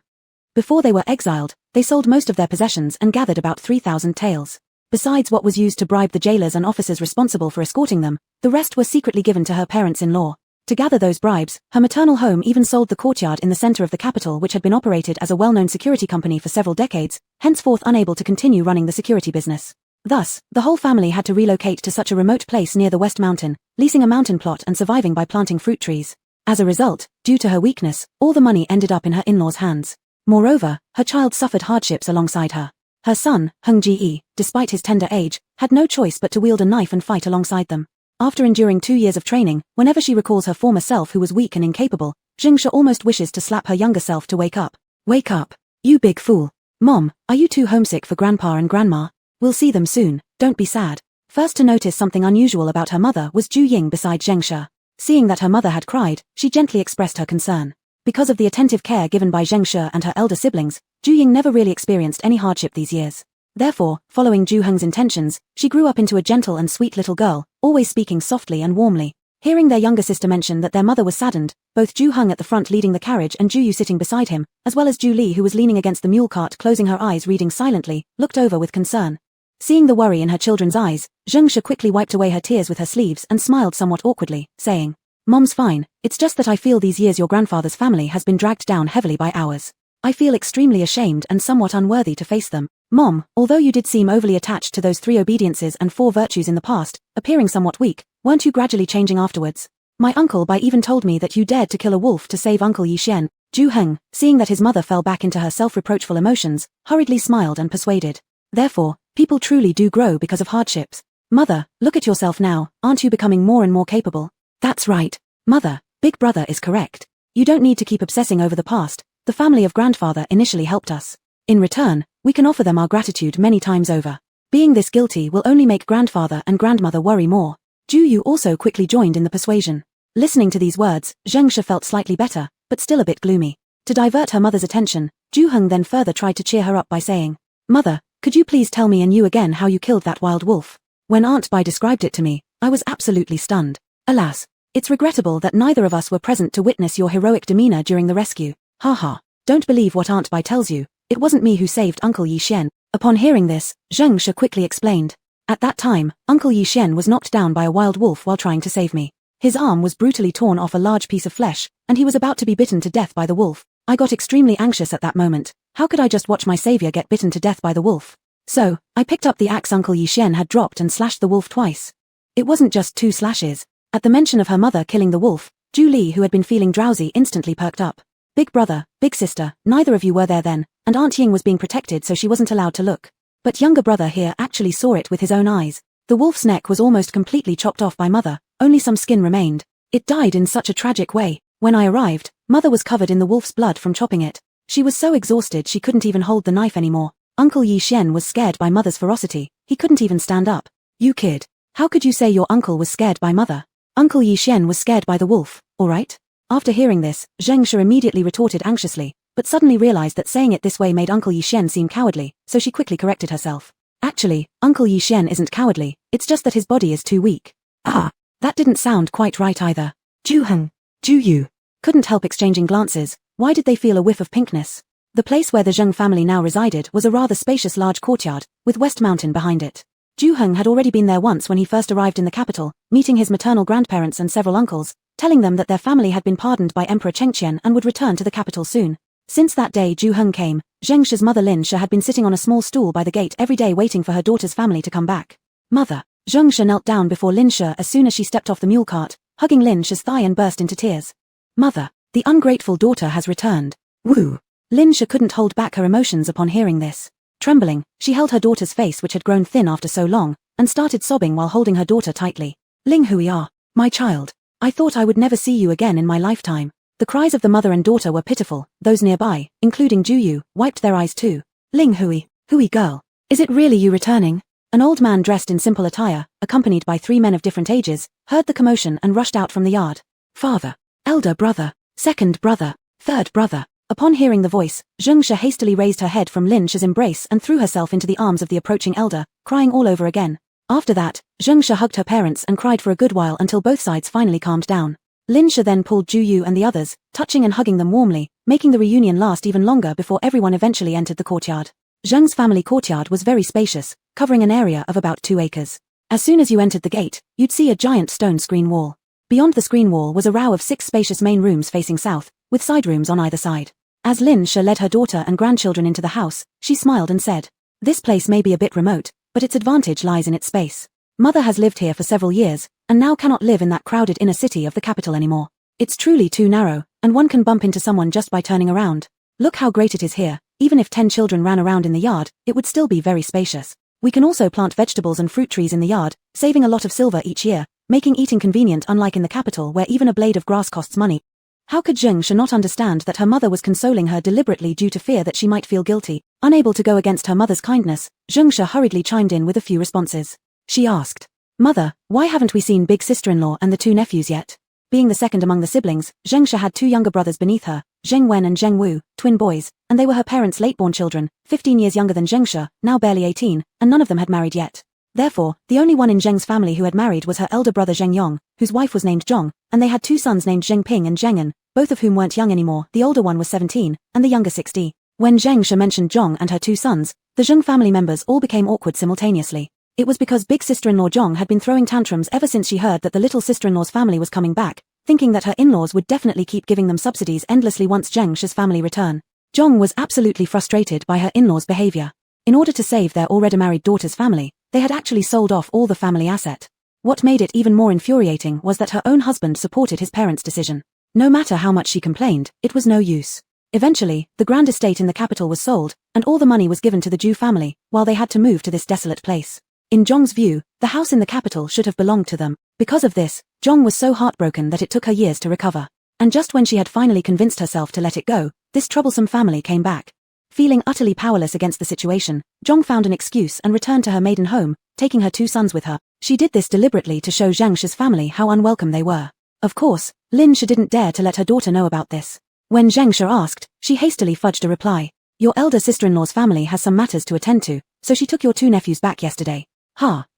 Before they were exiled, they sold most of their possessions and gathered about 3,000 taels. Besides what was used to bribe the jailers and officers responsible for escorting them, the rest were secretly given to her parents-in-law. To gather those bribes, her maternal home even sold the courtyard in the center of the capital, which had been operated as a well-known security company for several decades, henceforth unable to continue running the security business. Thus, the whole family had to relocate to such a remote place near the West Mountain, leasing a mountain plot and surviving by planting fruit trees. As a result, due to her weakness, all the money ended up in her in-laws' hands. Moreover, her child suffered hardships alongside her. Her son, Heng Ji, despite his tender age, had no choice but to wield a knife and fight alongside them. After enduring 2 years of training, whenever she recalls her former self who was weak and incapable, Zheng She almost wishes to slap her younger self to wake up. Wake up, you big fool. Mom, are you too homesick for Grandpa and Grandma? We'll see them soon, don't be sad. First to notice something unusual about her mother was Zhu Ying beside Zheng She. Seeing that her mother had cried, she gently expressed her concern. Because of the attentive care given by Zheng She and her elder siblings, Zhu Ying never really experienced any hardship these years. Therefore, following Zhu Heng's intentions, she grew up into a gentle and sweet little girl, always speaking softly and warmly. Hearing their younger sister mention that their mother was saddened, both Zhu Heng at the front leading the carriage and Zhu Yu sitting beside him, as well as Zhu Li who was leaning against the mule cart closing her eyes reading silently, looked over with concern. Seeing the worry in her children's eyes, Zheng She quickly wiped away her tears with her sleeves and smiled somewhat awkwardly, saying, "Mom's fine, it's just that I feel these years your grandfather's family has been dragged down heavily by ours. I feel extremely ashamed and somewhat unworthy to face them. Mom, although you did seem overly attached to those 3 obediences and 4 virtues in the past, appearing somewhat weak, weren't you gradually changing afterwards? My uncle Bai even told me that you dared to kill a wolf to save Uncle Yi Xian." Zhu Heng, seeing that his mother fell back into her self-reproachful emotions, hurriedly smiled and persuaded. Therefore, people truly do grow because of hardships. Mother, look at yourself now, aren't you becoming more and more capable? That's right. Mother, Big Brother is correct. You don't need to keep obsessing over the past. The family of grandfather initially helped us. In return, we can offer them our gratitude many times over. Being this guilty will only make grandfather and grandmother worry more. Ju Yu also quickly joined in the persuasion. Listening to these words, Zheng She felt slightly better, but still a bit gloomy. To divert her mother's attention, Ju Heng then further tried to cheer her up by saying, "Mother, could you please tell me and you again how you killed that wild wolf? When Aunt Bai described it to me, I was absolutely stunned. Alas, it's regrettable that neither of us were present to witness your heroic demeanor during the rescue. Haha, don't believe what Aunt Bai tells you, it wasn't me who saved Uncle Yi Xian." Upon hearing this, Zheng She quickly explained, "At that time, Uncle Yi Xian was knocked down by a wild wolf while trying to save me. His arm was brutally torn off a large piece of flesh, and he was about to be bitten to death by the wolf. I got extremely anxious at that moment. How could I just watch my savior get bitten to death by the wolf? So, I picked up the axe Uncle Yi Xian had dropped and slashed the wolf twice." It wasn't just 2 slashes. At the mention of her mother killing the wolf, Ju Li, who had been feeling drowsy, instantly perked up. "Big brother, big sister, neither of you were there then, and Aunt Ying was being protected so she wasn't allowed to look. But younger brother here actually saw it with his own eyes. The wolf's neck was almost completely chopped off by mother, only some skin remained. It died in such a tragic way. When I arrived, mother was covered in the wolf's blood from chopping it. She was so exhausted she couldn't even hold the knife anymore. Uncle Yi Xian was scared by mother's ferocity, he couldn't even stand up." "You kid. How could you say your uncle was scared by mother? Uncle Yi Xian was scared by the wolf, alright?" After hearing this, Zheng She immediately retorted anxiously, but suddenly realized that saying it this way made Uncle Yi Xian seem cowardly, so she quickly corrected herself. "Actually, Uncle Yi Xian isn't cowardly, it's just that his body is too weak." "Ah, that didn't sound quite right either." Ju Heng, Ju Yu couldn't help exchanging glances. Why did they feel a whiff of pinkness? The place where the Zheng family now resided was a rather spacious large courtyard, with West Mountain behind it. Ju Heng had already been there once when he first arrived in the capital, meeting his maternal grandparents and several uncles, telling them that their family had been pardoned by Emperor Chengqian and would return to the capital soon. Since that day Ju Heng came, Zheng She's mother Lin She had been sitting on a small stool by the gate every day waiting for her daughter's family to come back. "Mother." Zheng She knelt down before Lin She as soon as she stepped off the mule cart, hugging Lin She's thigh and burst into tears. "Mother, the ungrateful daughter has returned. Woo." Lin She couldn't hold back her emotions upon hearing this. Trembling, she held her daughter's face which had grown thin after so long, and started sobbing while holding her daughter tightly. "Ling Hui ah, my child. I thought I would never see you again in my lifetime." The cries of the mother and daughter were pitiful. Those nearby, including Ju Yu, wiped their eyes too. "Ling Hui girl. Is it really you returning?" An old man dressed in simple attire, accompanied by 3 men of different ages, heard the commotion and rushed out from the yard. "Father, elder brother, second brother, third brother." Upon hearing the voice, Zheng She hastily raised her head from Lin She's embrace and threw herself into the arms of the approaching elder, crying all over again. After that, Zheng She hugged her parents and cried for a good while until both sides finally calmed down. Lin She then pulled Ju Yu and the others, touching and hugging them warmly, making the reunion last even longer before everyone eventually entered the courtyard. Zheng's family courtyard was very spacious, covering an area of about 2 acres. As soon as you entered the gate, you'd see a giant stone screen wall. Beyond the screen wall was a row of 6 spacious main rooms facing south, with side rooms on either side. As Lin She led her daughter and grandchildren into the house, she smiled and said, "This place may be a bit remote, but its advantage lies in its space. Mother has lived here for several years, and now cannot live in that crowded inner city of the capital anymore. It's truly too narrow, and one can bump into someone just by turning around. Look how great it is here. Even if 10 children ran around in the yard, it would still be very spacious. We can also plant vegetables and fruit trees in the yard, saving a lot of silver each year, making eating convenient unlike in the capital where even a blade of grass costs money." How could Zheng She not understand that her mother was consoling her deliberately due to fear that she might feel guilty? Unable to go against her mother's kindness, Zheng She hurriedly chimed in with a few responses. She asked, "Mother, why haven't we seen big sister-in-law and the 2 nephews yet?" Being the second among the siblings, Zheng She had 2 younger brothers beneath her, Zheng Wen and Zheng Wu, twin boys, and they were her parents' late-born children, 15 years younger than Zheng She, now barely 18, and none of them had married yet. Therefore, the only one in Zheng's family who had married was her elder brother Zheng Yong, whose wife was named Zhong, and they had 2 sons named Zheng Ping and Zheng An, both of whom weren't young anymore. The older one was 17, and the younger 60. When Zheng She mentioned Zhong and her 2 sons, the Zheng family members all became awkward simultaneously. It was because big sister-in-law Zhong had been throwing tantrums ever since she heard that the little sister-in-law's family was coming back, thinking that her in-laws would definitely keep giving them subsidies endlessly once Zheng She's family return. Zhong was absolutely frustrated by her in-laws' behavior. In order to save their already married daughter's family, they had actually sold off all the family asset. What made it even more infuriating was that her own husband supported his parents' decision. No matter how much she complained, it was no use. Eventually, the grand estate in the capital was sold, and all the money was given to the Zhu family, while they had to move to this desolate place. In Zhong's view, the house in the capital should have belonged to them. Because of this, Zhong was so heartbroken that it took her years to recover. And just when she had finally convinced herself to let it go, this troublesome family came back. Feeling utterly powerless against the situation, Zhong found an excuse and returned to her maiden home, taking her 2 sons with her. She did this deliberately to show Zhang Shi's family how unwelcome they were. Of course, Lin Shi didn't dare to let her daughter know about this. When Zhang Shi asked, she hastily fudged a reply. Your elder sister-in-law's family has some matters to attend to, so she took your 2 nephews back yesterday.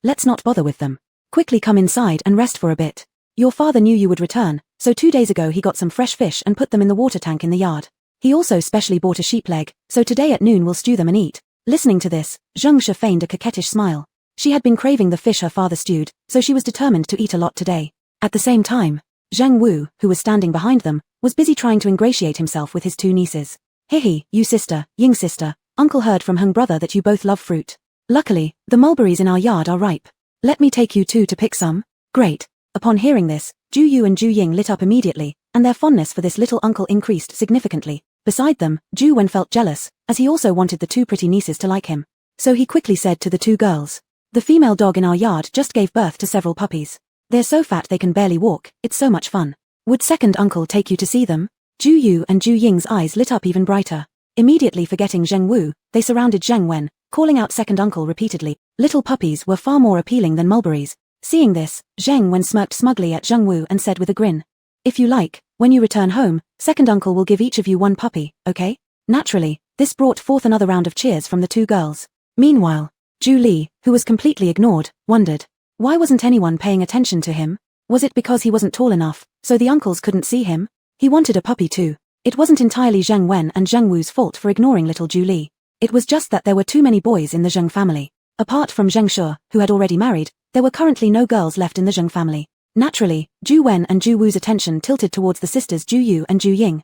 Let's not bother with them. Quickly come inside and rest for a bit. Your father knew you would return, so 2 days ago he got some fresh fish and put them in the water tank in the yard. He also specially bought a sheep leg, so today at noon we'll stew them and eat. Listening to this, Zhang Shi feigned a coquettish smile. She had been craving the fish her father stewed, so she was determined to eat a lot today. At the same time, Zhang Wu, who was standing behind them, was busy trying to ingratiate himself with his 2 nieces. Hihi, you sister, Ying sister, uncle heard from Heng brother that you both love fruit. Luckily, the mulberries in our yard are ripe. Let me take you 2 to pick some. Great. Upon hearing this, Ju Yu and Ju Ying lit up immediately, and their fondness for this little uncle increased significantly. Beside them, Ju Wen felt jealous, as he also wanted the 2 pretty nieces to like him. So he quickly said to the 2 girls, the female dog in our yard just gave birth to several puppies. They're so fat they can barely walk, it's so much fun. Would second uncle take you to see them? Ju Yu and Ju Ying's eyes lit up even brighter. Immediately forgetting Zheng Wu, they surrounded Zheng Wen, calling out second uncle repeatedly. Little puppies were far more appealing than mulberries. Seeing this, Zheng Wen smirked smugly at Zheng Wu and said with a grin. If you like, when you return home, second uncle will give each of you 1 puppy, okay? Naturally, this brought forth another round of cheers from the 2 girls. Meanwhile, Ju Li, who was completely ignored, wondered. Why wasn't anyone paying attention to him? Was it because he wasn't tall enough, so the uncles couldn't see him? He wanted a puppy too. It wasn't entirely Zheng Wen and Zheng Wu's fault for ignoring little Ju Li. It was just that there were too many boys in the Zheng family. Apart from Zheng Shi, who had already married, there were currently no girls left in the Zheng family. Naturally, Ju Wen and Ju Wu's attention tilted towards the sisters Ju Yu and Ju Ying.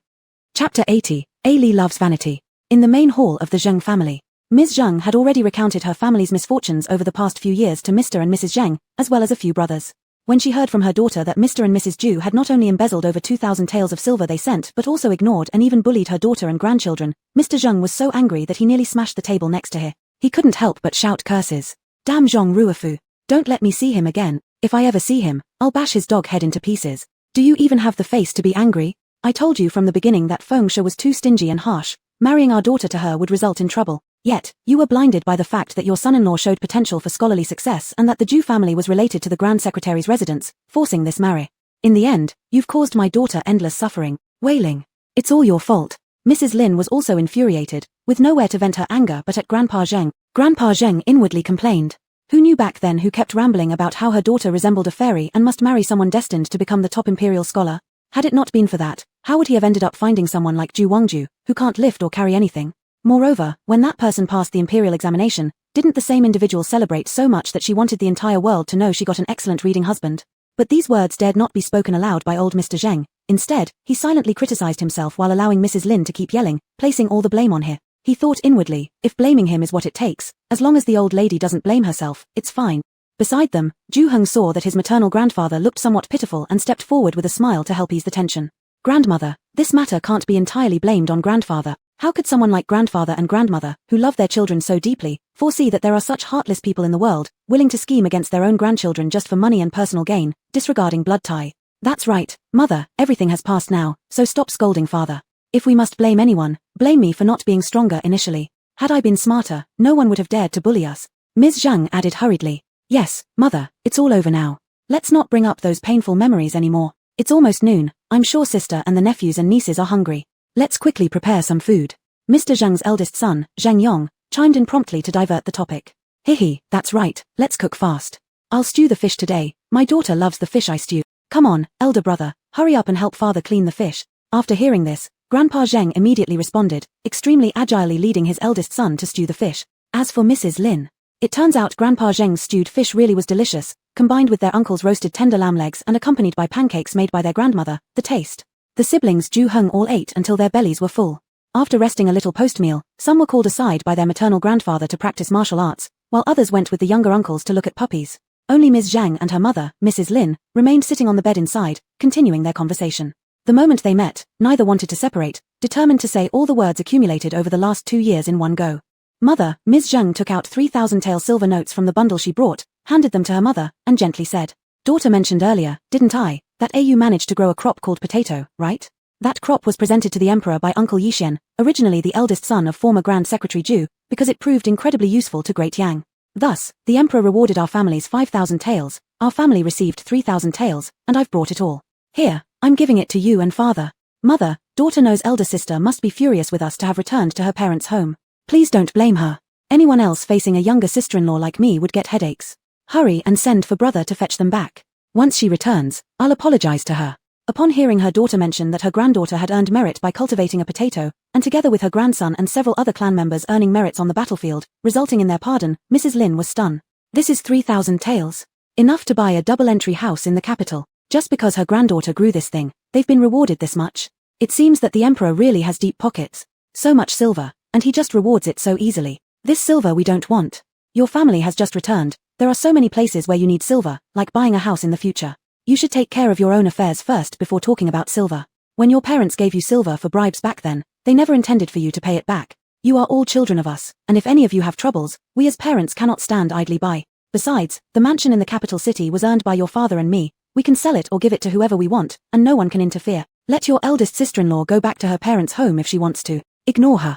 Chapter 80, A Li Loves Vanity. In the main hall of the Zheng family, Ms. Zheng had already recounted her family's misfortunes over the past few years to Mr. and Mrs. Zheng, as well as a few brothers. When she heard from her daughter that Mr. and Mrs. Ju had not only embezzled over 2,000 taels of silver they sent but also ignored and even bullied her daughter and grandchildren, Mr. Zheng was so angry that he nearly smashed the table next to her. He couldn't help but shout curses. Damn Zhong Ruofu. Don't let me see him again. If I ever see him, I'll bash his dog head into pieces. Do you even have the face to be angry? I told you from the beginning that Feng Shi was too stingy and harsh. Marrying our daughter to her would result in trouble. Yet, you were blinded by the fact that your son-in-law showed potential for scholarly success and that the Ju family was related to the Grand Secretary's residence, forcing this marriage. In the end, you've caused my daughter endless suffering, wailing. It's all your fault. Mrs. Lin was also infuriated, with nowhere to vent her anger but at Grandpa Zheng. Grandpa Zheng inwardly complained. Who knew back then who kept rambling about how her daughter resembled a fairy and must marry someone destined to become the top imperial scholar? Had it not been for that, how would he have ended up finding someone like Ju Wangju, who can't lift or carry anything? Moreover, when that person passed the imperial examination, didn't the same individual celebrate so much that she wanted the entire world to know she got an excellent reading husband? But these words dared not be spoken aloud by old Mr. Zheng. Instead, he silently criticized himself while allowing Mrs. Lin to keep yelling, placing all the blame on her. He thought inwardly, if blaming him is what it takes, as long as the old lady doesn't blame herself, it's fine. Beside them, Ju Heng saw that his maternal grandfather looked somewhat pitiful and stepped forward with a smile to help ease the tension. Grandmother, this matter can't be entirely blamed on grandfather. How could someone like grandfather and grandmother, who love their children so deeply, foresee that there are such heartless people in the world, willing to scheme against their own grandchildren just for money and personal gain, disregarding blood tie? That's right, mother, everything has passed now, so stop scolding father. If we must blame anyone, blame me for not being stronger initially. Had I been smarter, no one would have dared to bully us. Ms. Zhang added hurriedly. Yes, mother, it's all over now. Let's not bring up those painful memories anymore. It's almost noon, I'm sure sister and the nephews and nieces are hungry. Let's quickly prepare some food. Mr. Zhang's eldest son, Zhang Yong, chimed in promptly to divert the topic. Hihi, that's right, let's cook fast. I'll stew the fish today, my daughter loves the fish I stew. Come on, elder brother, hurry up and help father clean the fish. After hearing this, Grandpa Zheng immediately responded, extremely agilely leading his eldest son to stew the fish. As for Mrs. Lin, it turns out Grandpa Zheng's stewed fish really was delicious, combined with their uncle's roasted tender lamb legs and accompanied by pancakes made by their grandmother, the taste. The siblings Ju Heng all ate until their bellies were full. After resting a little post-meal, some were called aside by their maternal grandfather to practice martial arts, while others went with the younger uncles to look at puppies. Only Ms. Zhang and her mother, Mrs. Lin, remained sitting on the bed inside, continuing their conversation. The moment they met, neither wanted to separate, determined to say all the words accumulated over the last 2 years in one go. Mother, Ms. Zhang took out 3,000 tael silver notes from the bundle she brought, handed them to her mother, and gently said, Daughter mentioned earlier, didn't I, that AU managed to grow a crop called potato, right? That crop was presented to the emperor by Uncle Yishen, originally the eldest son of former Grand Secretary Ju, because it proved incredibly useful to Great Yang. Thus, the emperor rewarded our families 5,000 taels, our family received 3,000 taels, and I've brought it all. Here, I'm giving it to you and father. Mother, daughter knows elder sister must be furious with us to have returned to her parents' home. Please don't blame her. Anyone else facing a younger sister-in-law like me would get headaches. Hurry and send for brother to fetch them back. Once she returns, I'll apologize to her. Upon hearing her daughter mention that her granddaughter had earned merit by cultivating a potato, and together with her grandson and several other clan members earning merits on the battlefield, resulting in their pardon, Mrs. Lin was stunned. This is 3,000 taels. Enough to buy a double-entry house in the capital. Just because her granddaughter grew this thing, they've been rewarded this much. It seems that the emperor really has deep pockets. So much silver, and he just rewards it so easily. This silver we don't want. Your family has just returned. There are so many places where you need silver, like buying a house in the future. You should take care of your own affairs first before talking about silver. When your parents gave you silver for bribes back then, they never intended for you to pay it back. You are all children of us, and if any of you have troubles, we as parents cannot stand idly by. Besides, the mansion in the capital city was earned by your father and me. We can sell it or give it to whoever we want, and no one can interfere. Let your eldest sister-in-law go back to her parents' home if she wants to. Ignore her.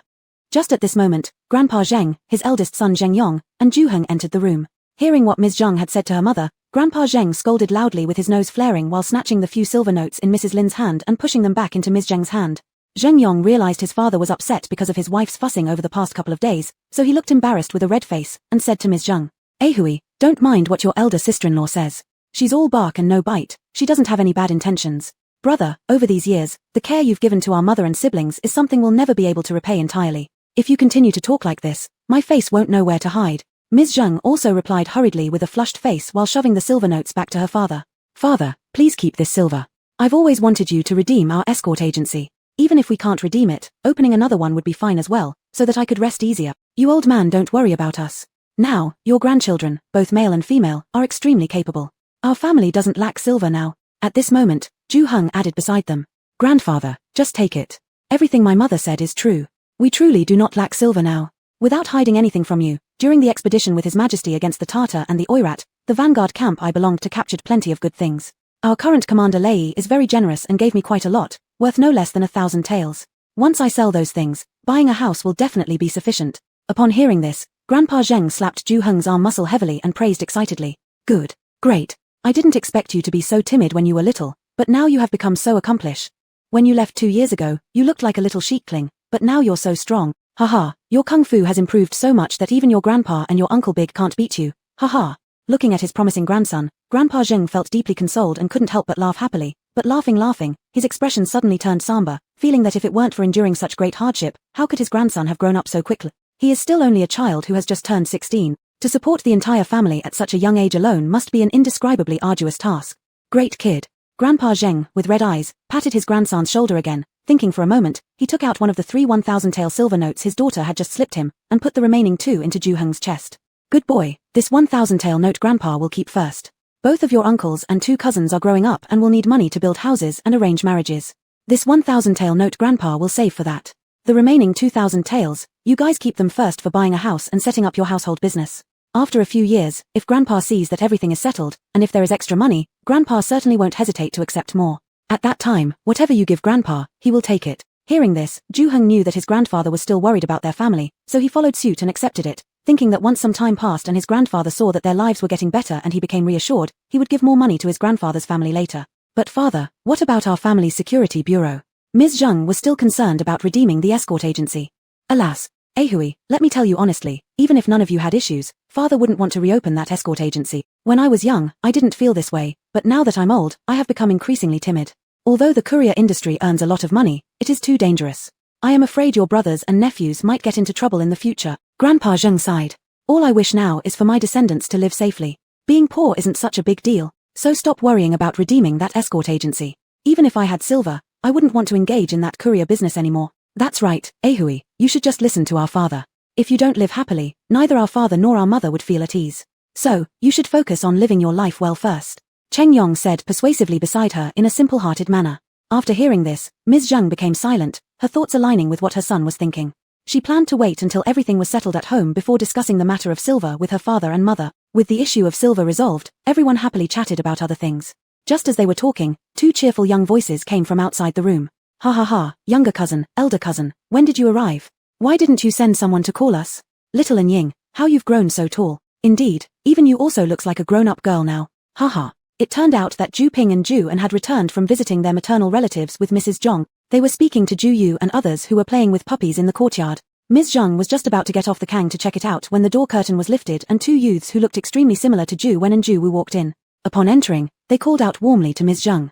Just at this moment, Grandpa Zheng, his eldest son Zheng Yong, and Zhu Heng entered the room. Hearing what Ms. Zheng had said to her mother, Grandpa Zheng scolded loudly with his nose flaring while snatching the few silver notes in Mrs. Lin's hand and pushing them back into Ms. Zheng's hand. Zheng Yong realized his father was upset because of his wife's fussing over the past couple of days, so he looked embarrassed with a red face, and said to Ms. Zheng, "Ahui, don't mind what your elder sister-in-law says. She's all bark and no bite, she doesn't have any bad intentions. Brother, over these years, the care you've given to our mother and siblings is something we'll never be able to repay entirely. If you continue to talk like this, my face won't know where to hide." Ms. Zheng also replied hurriedly with a flushed face while shoving the silver notes back to her father. "Father, please keep this silver. I've always wanted you to redeem our escort agency. Even if we can't redeem it, opening another one would be fine as well, so that I could rest easier. You old man don't worry about us. Now, your grandchildren, both male and female, are extremely capable. Our family doesn't lack silver now." At this moment, Zhu Heng added beside them, "Grandfather, just take it. Everything my mother said is true. We truly do not lack silver now. Without hiding anything from you, during the expedition with His Majesty against the Tartar and the Oirat, the vanguard camp I belonged to captured plenty of good things. Our current commander Lei is very generous and gave me quite a lot, worth no less than 1,000 taels. Once I sell those things, buying a house will definitely be sufficient." Upon hearing this, Grandpa Zheng slapped Zhu Heng's arm muscle heavily and praised excitedly. "Good. Great. I didn't expect you to be so timid when you were little, but now you have become so accomplished. When you left 2 years ago, you looked like a little sheepling, but now you're so strong. Haha, your kung fu has improved so much that even your grandpa and your uncle Big can't beat you. Haha." Looking at his promising grandson, Grandpa Zheng felt deeply consoled and couldn't help but laugh happily, but laughing, his expression suddenly turned somber, feeling that if it weren't for enduring such great hardship, how could his grandson have grown up so quickly? He is still only a child who has just turned 16. To support the entire family at such a young age alone must be an indescribably arduous task. Great kid. Grandpa Zheng, with red eyes, patted his grandson's shoulder again. Thinking for a moment, he took out one of the 3 1,000-tael silver notes his daughter had just slipped him, and put the remaining 2 into Zhu Heng's chest. "Good boy, this 1,000-tael note Grandpa will keep first. Both of your uncles and 2 cousins are growing up and will need money to build houses and arrange marriages. This 1,000-tael note Grandpa will save for that. The remaining 2,000 taels, you guys keep them first for buying a house and setting up your household business. After a few years, if Grandpa sees that everything is settled, and if there is extra money, Grandpa certainly won't hesitate to accept more. At that time, whatever you give Grandpa, he will take it." Hearing this, Zhu Heng knew that his grandfather was still worried about their family, so he followed suit and accepted it, thinking that once some time passed and his grandfather saw that their lives were getting better and he became reassured, he would give more money to his grandfather's family later. "But father, what about our family's security bureau?" Ms. Zheng was still concerned about redeeming the escort agency. "Alas, Ahui, let me tell you honestly, even if none of you had issues, father wouldn't want to reopen that escort agency. When I was young, I didn't feel this way, but now that I'm old, I have become increasingly timid. Although the courier industry earns a lot of money, it is too dangerous. I am afraid your brothers and nephews might get into trouble in the future." Grandpa Zheng sighed. "All I wish now is for my descendants to live safely. Being poor isn't such a big deal, so stop worrying about redeeming that escort agency. Even if I had silver, I wouldn't want to engage in that courier business anymore." "That's right, Ahui, you should just listen to our father. If you don't live happily, neither our father nor our mother would feel at ease. So, you should focus on living your life well first," Cheng Yong said persuasively beside her in a simple-hearted manner. After hearing this, Ms. Zheng became silent, her thoughts aligning with what her son was thinking. She planned to wait until everything was settled at home before discussing the matter of silver with her father and mother. With the issue of silver resolved, everyone happily chatted about other things. Just as they were talking, 2 cheerful young voices came from outside the room. "Ha ha ha, younger cousin, elder cousin, when did you arrive? Why didn't you send someone to call us? Little and Ying, how you've grown so tall. Indeed, even you also looks like a grown-up girl now. Haha. It turned out that Ju Ping and Ju An had returned from visiting their maternal relatives with Mrs. Zhang. They were speaking to Ju Yu and others who were playing with puppies in the courtyard. Ms. Zhang was just about to get off the kang to check it out when the door curtain was lifted and two youths who looked extremely similar to Ju Wen and Ju Wu walked in. Upon entering, they called out warmly to Ms. Zhang.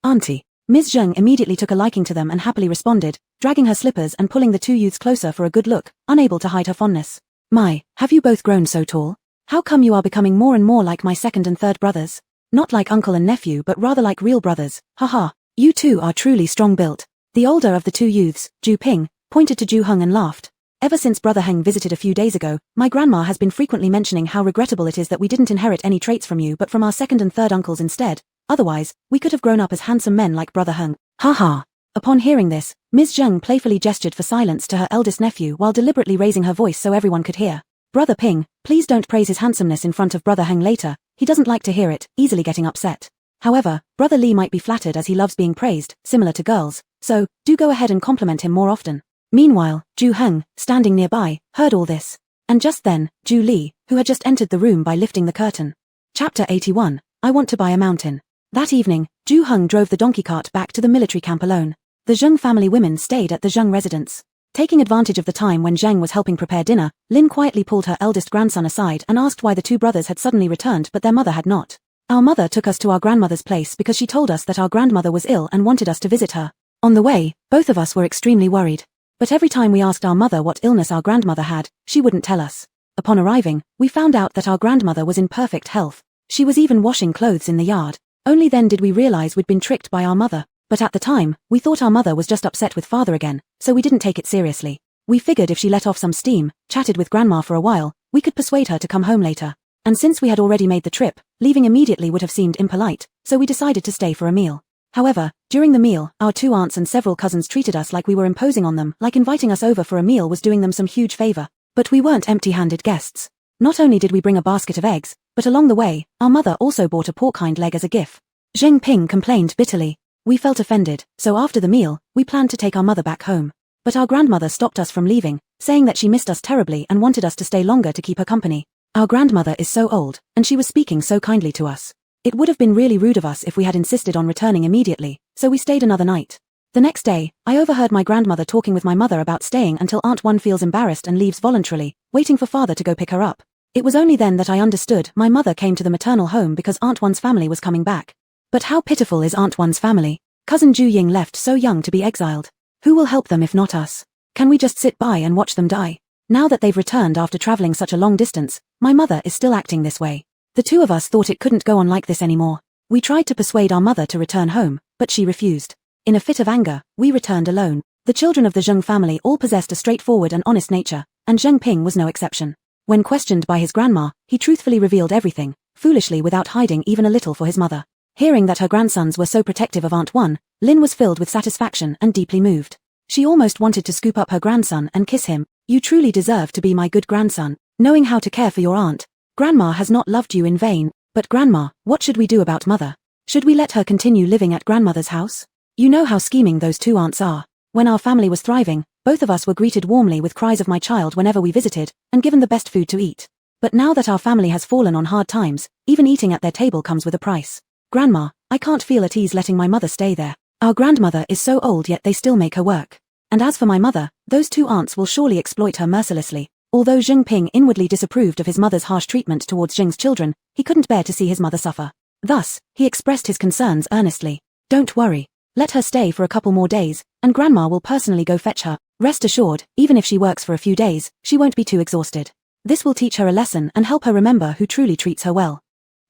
Auntie. Ms. Zhang immediately took a liking to them and happily responded, dragging her slippers and pulling the two youths closer for a good look, unable to hide her fondness. My, have you both grown so tall? How come you are becoming more and more like my second and third brothers? Not like uncle and nephew but rather like real brothers, haha. You two are truly strong-built. The older of the two youths, Ju Ping, pointed to Ju Heng and laughed. Ever since Brother Heng visited a few days ago, my grandma has been frequently mentioning how regrettable it is that we didn't inherit any traits from you but from our second and third uncles instead. Otherwise, we could have grown up as handsome men like Brother Heng. Haha. Upon hearing this, Ms. Zheng playfully gestured for silence to her eldest nephew while deliberately raising her voice so everyone could hear. Brother Ping, please don't praise his handsomeness in front of Brother Heng later, he doesn't like to hear it, easily getting upset. However, Brother Li might be flattered as he loves being praised, similar to girls, so, do go ahead and compliment him more often. Meanwhile, Ju Heng, standing nearby, heard all this. And just then, Ju Li, who had just entered the room by lifting the curtain. Chapter 81, I Want to Buy a Mountain. That evening, Ju Heng drove the donkey cart back to the military camp alone. The Zheng family women stayed at the Zheng residence. Taking advantage of the time when Zheng was helping prepare dinner, Lin quietly pulled her eldest grandson aside and asked why the two brothers had suddenly returned but their mother had not. Our mother took us to our grandmother's place because she told us that our grandmother was ill and wanted us to visit her. On the way, both of us were extremely worried. But every time we asked our mother what illness our grandmother had, she wouldn't tell us. Upon arriving, we found out that our grandmother was in perfect health. She was even washing clothes in the yard. Only then did we realize we'd been tricked by our mother. But at the time, we thought our mother was just upset with father again, so we didn't take it seriously. We figured if she let off some steam, chatted with grandma for a while, we could persuade her to come home later. And since we had already made the trip, leaving immediately would have seemed impolite, so we decided to stay for a meal. However, during the meal, our two aunts and several cousins treated us like we were imposing on them, like inviting us over for a meal was doing them some huge favor. But we weren't empty-handed guests. Not only did we bring a basket of eggs, but along the way, our mother also bought a pork hind leg as a gift. Zheng Ping complained bitterly. We felt offended, so after the meal, we planned to take our mother back home. But our grandmother stopped us from leaving, saying that she missed us terribly and wanted us to stay longer to keep her company. Our grandmother is so old, and she was speaking so kindly to us. It would have been really rude of us if we had insisted on returning immediately, so we stayed another night. The next day, I overheard my grandmother talking with my mother about staying until Aunt One feels embarrassed and leaves voluntarily, waiting for father to go pick her up. It was only then that I understood my mother came to the maternal home because Aunt One's family was coming back. But how pitiful is Aunt One's family? Cousin Ju Ying left so young to be exiled. Who will help them if not us? Can we just sit by and watch them die? Now that they've returned after traveling such a long distance, my mother is still acting this way. The two of us thought it couldn't go on like this anymore. We tried to persuade our mother to return home, but she refused. In a fit of anger, we returned alone. The children of the Zheng family all possessed a straightforward and honest nature, and Zheng Ping was no exception. When questioned by his grandma, he truthfully revealed everything, foolishly without hiding even a little for his mother. Hearing that her grandsons were so protective of Aunt One, Lin was filled with satisfaction and deeply moved. She almost wanted to scoop up her grandson and kiss him. You truly deserve to be my good grandson, knowing how to care for your aunt. Grandma has not loved you in vain. But grandma, what should we do about mother? Should we let her continue living at grandmother's house? You know how scheming those two aunts are. When our family was thriving, both of us were greeted warmly with cries of my child whenever we visited, and given the best food to eat. But now that our family has fallen on hard times, even eating at their table comes with a price. Grandma, I can't feel at ease letting my mother stay there. Our grandmother is so old yet they still make her work. And as for my mother, those two aunts will surely exploit her mercilessly. Although Zheng Ping inwardly disapproved of his mother's harsh treatment towards Zheng's children, he couldn't bear to see his mother suffer. Thus, he expressed his concerns earnestly. Don't worry. Let her stay for a couple more days, and Grandma will personally go fetch her. Rest assured, even if she works for a few days, she won't be too exhausted. This will teach her a lesson and help her remember who truly treats her well.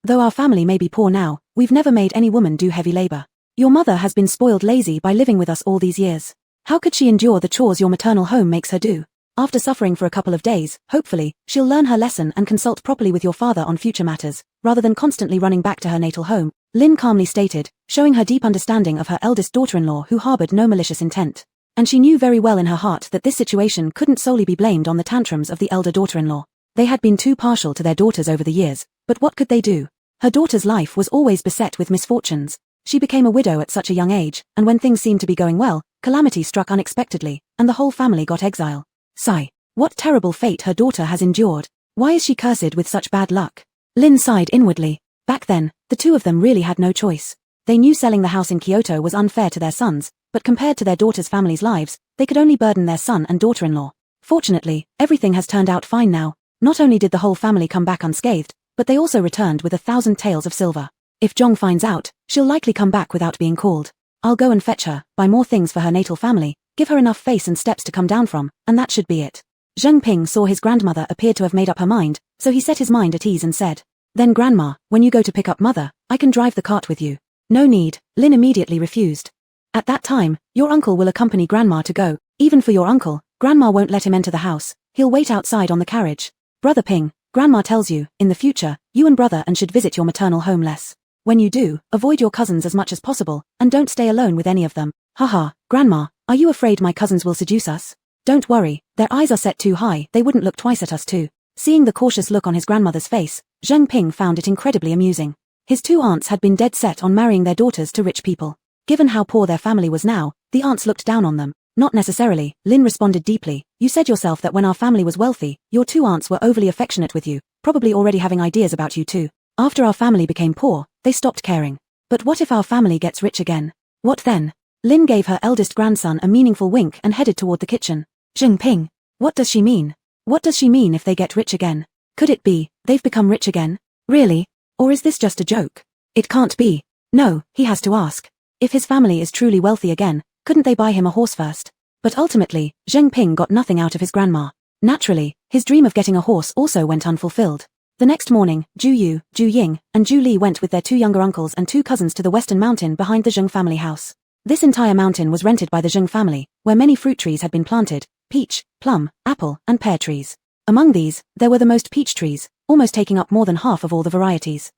Though our family may be poor now, we've never made any woman do heavy labor. Your mother has been spoiled lazy by living with us all these years. How could she endure the chores your maternal home makes her do? After suffering for a couple of days, hopefully, she'll learn her lesson and consult properly with your father on future matters, rather than constantly running back to her natal home, Lin calmly stated, showing her deep understanding of her eldest daughter-in-law who harbored no malicious intent. And she knew very well in her heart that this situation couldn't solely be blamed on the tantrums of the elder daughter-in-law. They had been too partial to their daughters over the years, but what could they do? Her daughter's life was always beset with misfortunes. She became a widow at such a young age, and when things seemed to be going well, calamity struck unexpectedly, and the whole family got exile. Sigh. What terrible fate her daughter has endured. Why is she cursed with such bad luck? Lin sighed inwardly. Back then, the two of them really had no choice. They knew selling the house in Kyoto was unfair to their sons, but compared to their daughters' families' lives, they could only burden their son and daughter-in-law. Fortunately, everything has turned out fine now. Not only did the whole family come back unscathed, but they also returned with 1,000 taels of silver. If Zhong finds out, she'll likely come back without being called. I'll go and fetch her, buy more things for her natal family, give her enough face and steps to come down from, and that should be it. Zheng Ping saw his grandmother appeared to have made up her mind, so he set his mind at ease and said, "Then Grandma, when you go to pick up Mother, I can drive the cart with you." "No need," Lin immediately refused. "At that time, your uncle will accompany Grandma to go. Even for your uncle, Grandma won't let him enter the house. He'll wait outside on the carriage. Brother Ping, Grandma tells you, in the future, you and Brother and should visit your maternal home less. When you do, avoid your cousins as much as possible, and don't stay alone with any of them." "Haha, Grandma, are you afraid my cousins will seduce us?" "Don't worry, their eyes are set too high, they wouldn't look twice at us too." Seeing the cautious look on his grandmother's face, Zheng Ping found it incredibly amusing. His two aunts had been dead set on marrying their daughters to rich people. Given how poor their family was now, the aunts looked down on them. "Not necessarily," Lin responded deeply. "You said yourself that when our family was wealthy, your two aunts were overly affectionate with you, probably already having ideas about you too. After our family became poor, they stopped caring. But what if our family gets rich again? What then?" Lin gave her eldest grandson a meaningful wink and headed toward the kitchen. "Zheng Ping, what does she mean? What does she mean if they get rich again? Could it be, they've become rich again? Really? Or is this just a joke? It can't be. No, he has to ask. If his family is truly wealthy again, couldn't they buy him a horse first?" But ultimately, Zheng Ping got nothing out of his grandma. Naturally, his dream of getting a horse also went unfulfilled. The next morning, Ju Yu, Ju Ying, and Ju Li went with their two younger uncles and two cousins to the western mountain behind the Zheng family house. This entire mountain was rented by the Zheng family, where many fruit trees had been planted: peach, plum, apple, and pear trees. Among these, there were the most peach trees, almost taking up more than half of all the varieties.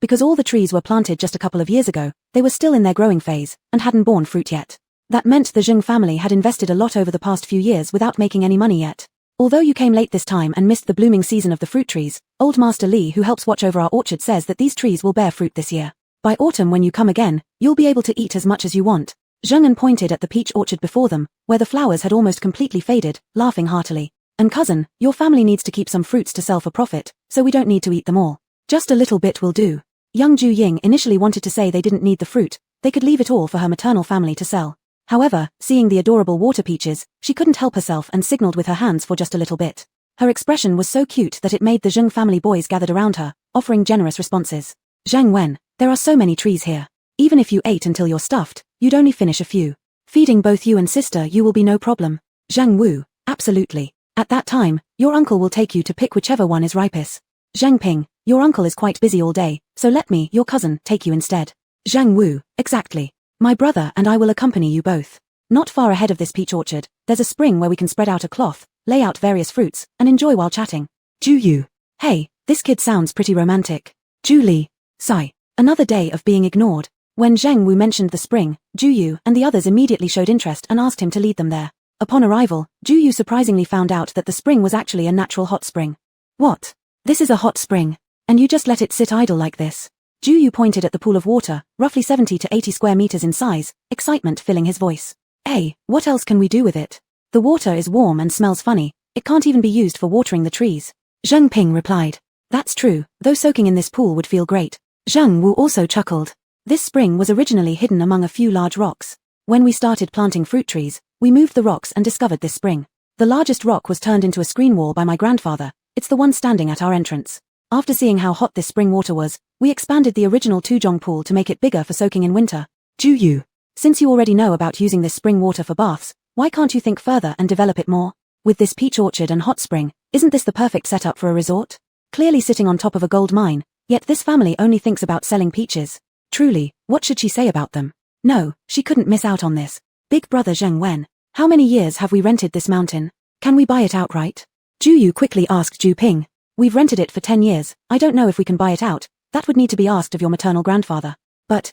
Because all the trees were planted just a couple of years ago, they were still in their growing phase, and hadn't borne fruit yet. That meant the Zheng family had invested a lot over the past few years without making any money yet. Although you came late this time and missed the blooming season of the fruit trees, Old Master Li, who helps watch over our orchard, says that these trees will bear fruit this year. By autumn, when you come again, you'll be able to eat as much as you want. Zheng pointed at the peach orchard before them, where the flowers had almost completely faded, laughing heartily. "And cousin, your family needs to keep some fruits to sell for profit, so we don't need to eat them all. Just a little bit will do." Young Ju Ying initially wanted to say they didn't need the fruit, they could leave it all for her maternal family to sell. However, seeing the adorable water peaches, she couldn't help herself and signaled with her hands for just a little bit. Her expression was so cute that it made the Zheng family boys gathered around her, offering generous responses. "Zhang Wen, there are so many trees here. Even if you ate until you're stuffed, you'd only finish a few. Feeding both you and sister you will be no problem." Zhang Wu, absolutely. "At that time, your uncle will take you to pick whichever one is ripest." Zhang Ping, your uncle is quite busy all day, so let me, your cousin, take you instead. Zhang Wu, exactly. My brother and I will accompany you both. Not far ahead of this peach orchard, there's a spring where we can spread out a cloth, lay out various fruits, and enjoy while chatting. Ju Yu. Hey, this kid sounds pretty romantic. Ju Li. Sigh. Another day of being ignored. When Zheng Wu mentioned the spring, Ju Yu and the others immediately showed interest and asked him to lead them there. Upon arrival, Ju Yu surprisingly found out that the spring was actually a natural hot spring. "What? This is a hot spring? And you just let it sit idle like this?" Ju Yu pointed at the pool of water, roughly 70 to 80 square meters in size, excitement filling his voice. "Hey, what else can we do with it? The water is warm and smells funny, it can't even be used for watering the trees." Zheng Ping replied. "That's true, though soaking in this pool would feel great." Zheng Wu also chuckled. This spring was originally hidden among a few large rocks. When we started planting fruit trees, we moved the rocks and discovered this spring. The largest rock was turned into a screen wall by my grandfather, it's the one standing at our entrance. After seeing how hot this spring water was, we expanded the original Tujong pool to make it bigger for soaking in winter. Ju Yu, since you already know about using this spring water for baths, why can't you think further and develop it more? With this peach orchard and hot spring, isn't this the perfect setup for a resort? Clearly sitting on top of a gold mine, yet this family only thinks about selling peaches. Truly, what should she say about them? No, she couldn't miss out on this. Big brother Zheng Wen, how many years have we rented this mountain? Can we buy it outright? Ju Yu quickly asked Ju Ping. We've rented it for 10 years, I don't know if we can buy it out, that would need to be asked of your maternal grandfather. But,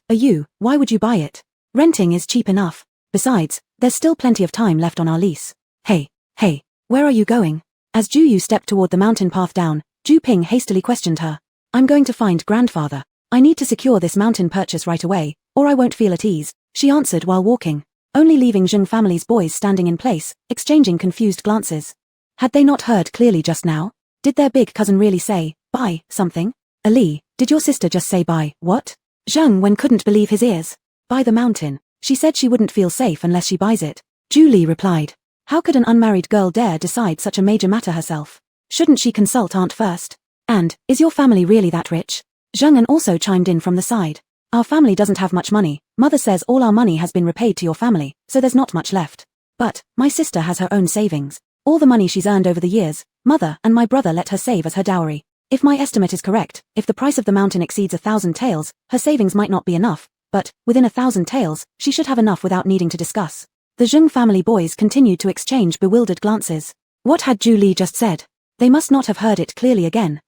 why would you buy it? Renting is cheap enough. Besides, there's still plenty of time left on our lease. Hey, where are you going? As Ju Yu stepped toward the mountain path down, Ju Ping hastily questioned her. I'm going to find grandfather. I need to secure this mountain purchase right away, or I won't feel at ease, she answered while walking, only leaving Zheng family's boys standing in place, exchanging confused glances. Had they not heard clearly just now? Did their big cousin really say, buy something? Ali, did your sister just say buy what? Zheng Wen couldn't believe his ears. Buy the mountain. She said she wouldn't feel safe unless she buys it. Julie replied. How could an unmarried girl dare decide such a major matter herself? Shouldn't she consult aunt first? And, is your family really that rich? Zheng An also chimed in from the side. Our family doesn't have much money. Mother says all our money has been repaid to your family, so there's not much left. But, my sister has her own savings. All the money she's earned over the years, mother and my brother let her save as her dowry. If my estimate is correct, if the price of the mountain exceeds 1,000 taels, her savings might not be enough, but, within 1,000 taels, she should have enough without needing to discuss. The Zheng family boys continued to exchange bewildered glances. What had Ju Li just said? They must not have heard it clearly again.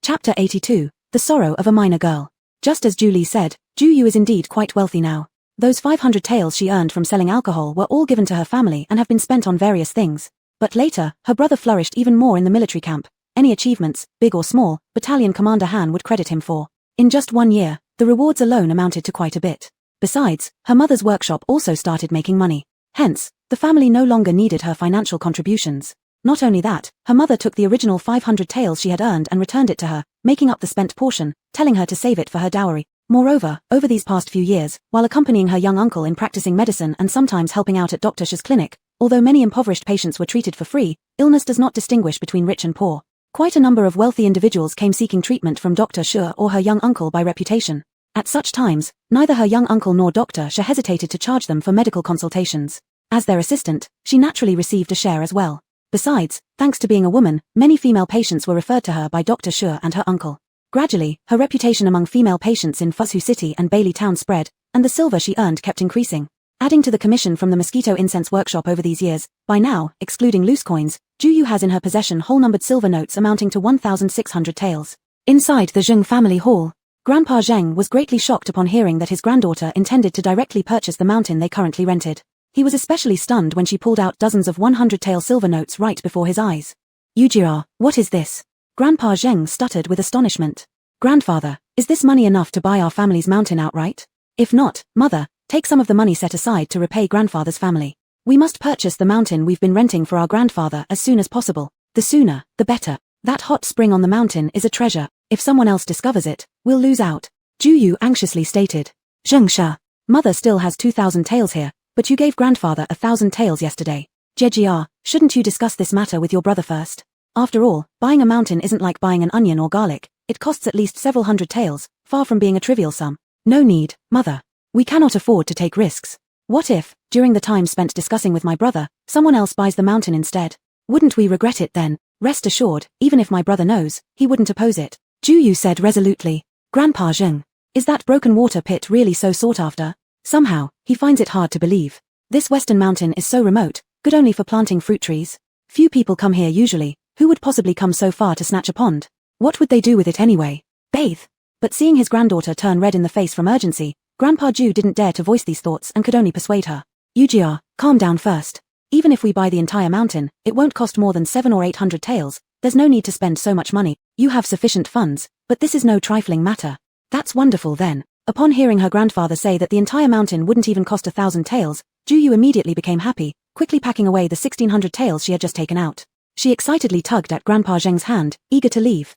Chapter 82, The Sorrow of a Minor Girl. Just as Ju Li said, Ju Yu is indeed quite wealthy now. Those 500 taels she earned from selling alcohol were all given to her family and have been spent on various things. But later, her brother flourished even more in the military camp. Any achievements, big or small, Battalion Commander Han would credit him for. In just 1 year, the rewards alone amounted to quite a bit. Besides, her mother's workshop also started making money. Hence, the family no longer needed her financial contributions. Not only that, her mother took the original 500 taels she had earned and returned it to her, making up the spent portion, telling her to save it for her dowry. Moreover, over these past few years, while accompanying her young uncle in practicing medicine and sometimes helping out at Dr. Shi's clinic, although many impoverished patients were treated for free, illness does not distinguish between rich and poor. Quite a number of wealthy individuals came seeking treatment from Dr. Shi or her young uncle by reputation. At such times, neither her young uncle nor Dr. Shi hesitated to charge them for medical consultations. As their assistant, she naturally received a share as well. Besides, thanks to being a woman, many female patients were referred to her by Dr. Shi and her uncle. Gradually, her reputation among female patients in Fuzhou City and Bailey Town spread, and the silver she earned kept increasing. Adding to the commission from the mosquito incense workshop over these years, by now, excluding loose coins, Ju Yu has in her possession whole-numbered silver notes amounting to 1,600 taels. Inside the Zheng family hall, Grandpa Zheng was greatly shocked upon hearing that his granddaughter intended to directly purchase the mountain they currently rented. He was especially stunned when she pulled out dozens of 100-tael silver notes right before his eyes. Yujia, what is this? Grandpa Zheng stuttered with astonishment. Grandfather, is this money enough to buy our family's mountain outright? If not, mother, take some of the money set aside to repay grandfather's family. We must purchase the mountain we've been renting for our grandfather as soon as possible. The sooner, the better. That hot spring on the mountain is a treasure. If someone else discovers it, we'll lose out. Ju Yu anxiously stated. Zheng Sha, mother still has 2,000 taels here, but you gave grandfather 1,000 taels yesterday. Jejia, shouldn't you discuss this matter with your brother first? After all, buying a mountain isn't like buying an onion or garlic. It costs at least several hundred taels, far from being a trivial sum. No need, mother. We cannot afford to take risks. What if, during the time spent discussing with my brother, someone else buys the mountain instead? Wouldn't we regret it then? Rest assured, even if my brother knows, he wouldn't oppose it. Ju Yu said resolutely. Grandpa Zheng, is that broken water pit really so sought after? Somehow, he finds it hard to believe. This western mountain is so remote, good only for planting fruit trees. Few people come here usually. Who would possibly come so far to snatch a pond? What would they do with it anyway? Bathe. But seeing his granddaughter turn red in the face from urgency, Grandpa Ju didn't dare to voice these thoughts and could only persuade her. Yujia, calm down first. Even if we buy the entire mountain, it won't cost more than 700 or 800 taels. There's no need to spend so much money. You have sufficient funds, but this is no trifling matter. That's wonderful then. Upon hearing her grandfather say that the entire mountain wouldn't even cost 1,000 taels, Ju Yu immediately became happy, quickly packing away the 1,600 taels she had just taken out. She excitedly tugged at Grandpa Zheng's hand, eager to leave.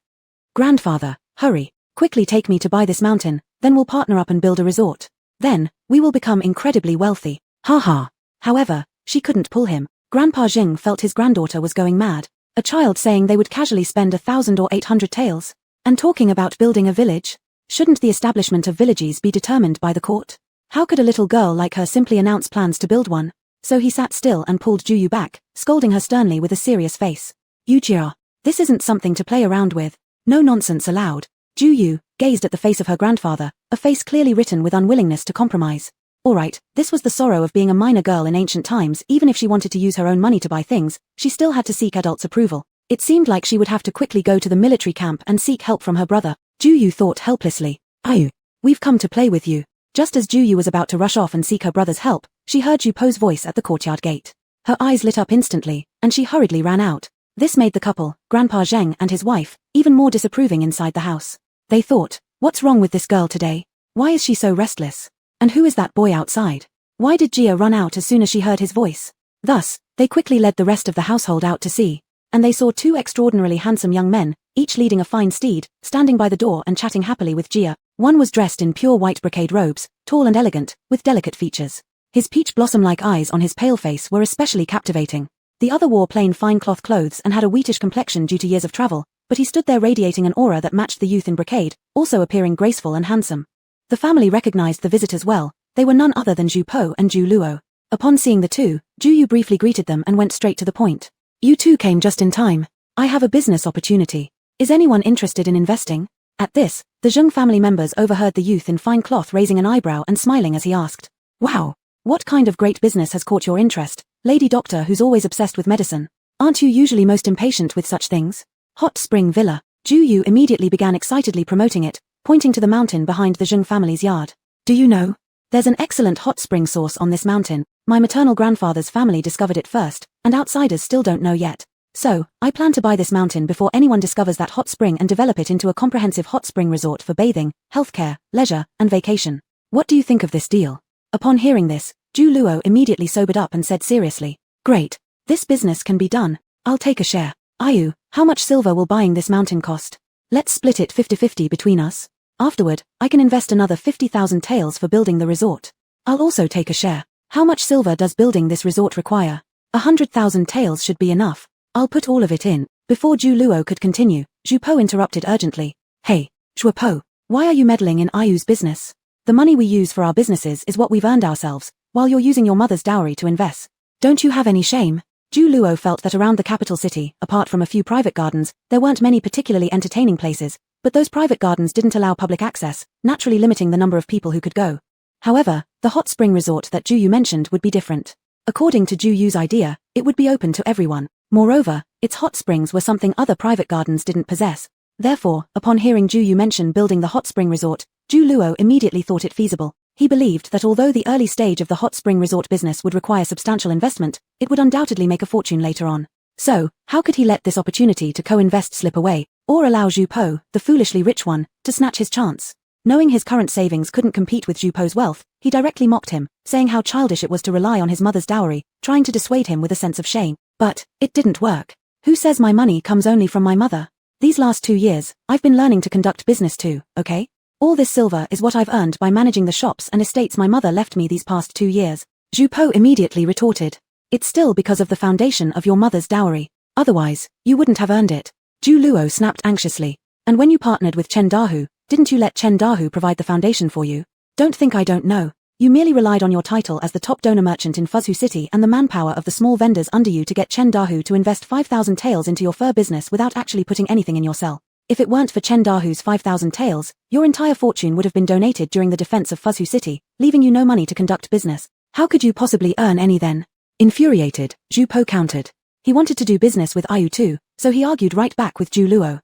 Grandfather, hurry. Quickly take me to buy this mountain, then we'll partner up and build a resort. Then, we will become incredibly wealthy. Ha ha. However, she couldn't pull him. Grandpa Zheng felt his granddaughter was going mad. A child saying they would casually spend 1,000 or 800 taels. And talking about building a village? Shouldn't the establishment of villages be determined by the court? How could a little girl like her simply announce plans to build one? So he sat still and pulled Ju Yu back, scolding her sternly with a serious face. Yujia, this isn't something to play around with. No nonsense allowed. Ju Yu gazed at the face of her grandfather, a face clearly written with unwillingness to compromise. Alright, this was the sorrow of being a minor girl in ancient times. Even if she wanted to use her own money to buy things, she still had to seek adults' approval. It seemed like she would have to quickly go to the military camp and seek help from her brother. Ju Yu thought helplessly. Ayu, we've come to play with you. Just as Ju Yu was about to rush off and seek her brother's help, she heard Ju Po's voice at the courtyard gate. Her eyes lit up instantly, and she hurriedly ran out. This made the couple, Grandpa Zheng and his wife, even more disapproving inside the house. They thought, what's wrong with this girl today? Why is she so restless? And who is that boy outside? Why did Jia run out as soon as she heard his voice? Thus, they quickly led the rest of the household out to see. and they saw two extraordinarily handsome young men, each leading a fine steed, standing by the door and chatting happily with Jia. One was dressed in pure white brocade robes, tall and elegant, with delicate features. His peach blossom-like eyes on his pale face were especially captivating. The other wore plain fine cloth clothes and had a wheatish complexion due to years of travel, but he stood there radiating an aura that matched the youth in brocade, also appearing graceful and handsome. The family recognized the visitors well. They were none other than Zhu Po and Zhu Luo. Upon seeing the two, Zhu Yu briefly greeted them and went straight to the point. You two came just in time. I have a business opportunity. Is anyone interested in investing? At this, the Zheng family members overheard the youth in fine cloth raising an eyebrow and smiling as he asked, Wow! What kind of great business has caught your interest, lady doctor who's always obsessed with medicine? Aren't you usually most impatient with such things? Hot Spring Villa. Zhu Yu immediately began excitedly promoting it, pointing to the mountain behind the Zheng family's yard. Do you know? There's an excellent hot spring source on this mountain. My maternal grandfather's family discovered it first, and outsiders still don't know yet. So, I plan to buy this mountain before anyone discovers that hot spring and develop it into a comprehensive hot spring resort for bathing, healthcare, leisure, and vacation. What do you think of this deal? Upon hearing this, Zhu Luo immediately sobered up and said seriously, Great. This business can be done. I'll take a share. Ayu, how much silver will buying this mountain cost? Let's split it 50-50 between us. Afterward, I can invest another 50,000 taels for building the resort. I'll also take a share. How much silver does building this resort require? 100,000 taels should be enough. I'll put all of it in. Before Zhu Luo could continue, Zhu Po interrupted urgently. Hey, Zhu Po, why are you meddling in Ayu's business? The money we use for our businesses is what we've earned ourselves, while you're using your mother's dowry to invest. Don't you have any shame? Zhu Luo felt that around the capital city, apart from a few private gardens, there weren't many particularly entertaining places, but those private gardens didn't allow public access, naturally limiting the number of people who could go. However, the hot spring resort that Zhu Yu mentioned would be different. According to Zhu Yu's idea, it would be open to everyone. Moreover, its hot springs were something other private gardens didn't possess. Therefore, upon hearing Zhu Yu mention building the hot spring resort, Zhu Luo immediately thought it feasible. He believed that although the early stage of the hot spring resort business would require substantial investment, it would undoubtedly make a fortune later on. So, how could he let this opportunity to co-invest slip away, or allow Zhu Po, the foolishly rich one, to snatch his chance? Knowing his current savings couldn't compete with Zhu Po's wealth, he directly mocked him, saying how childish it was to rely on his mother's dowry, trying to dissuade him with a sense of shame. But, it didn't work. Who says my money comes only from my mother? These last 2 years, I've been learning to conduct business too, okay? All this silver is what I've earned by managing the shops and estates my mother left me these past 2 years. Zhu Po immediately retorted. It's still because of the foundation of your mother's dowry. Otherwise, you wouldn't have earned it. Zhu Luo snapped anxiously. And when you partnered with Chen Dahu, didn't you let Chen Dahu provide the foundation for you? Don't think I don't know. You merely relied on your title as the top donor merchant in Fuzhou City and the manpower of the small vendors under you to get Chen Dahu to invest 5,000 taels into your fur business without actually putting anything in your cell. If it weren't for Chen Dahu's 5,000 taels, your entire fortune would have been donated during the defense of Fuzhou City, leaving you no money to conduct business. How could you possibly earn any then? Infuriated, Zhu Po countered. He wanted to do business with Ayu too, so he argued right back with Zhu Luo.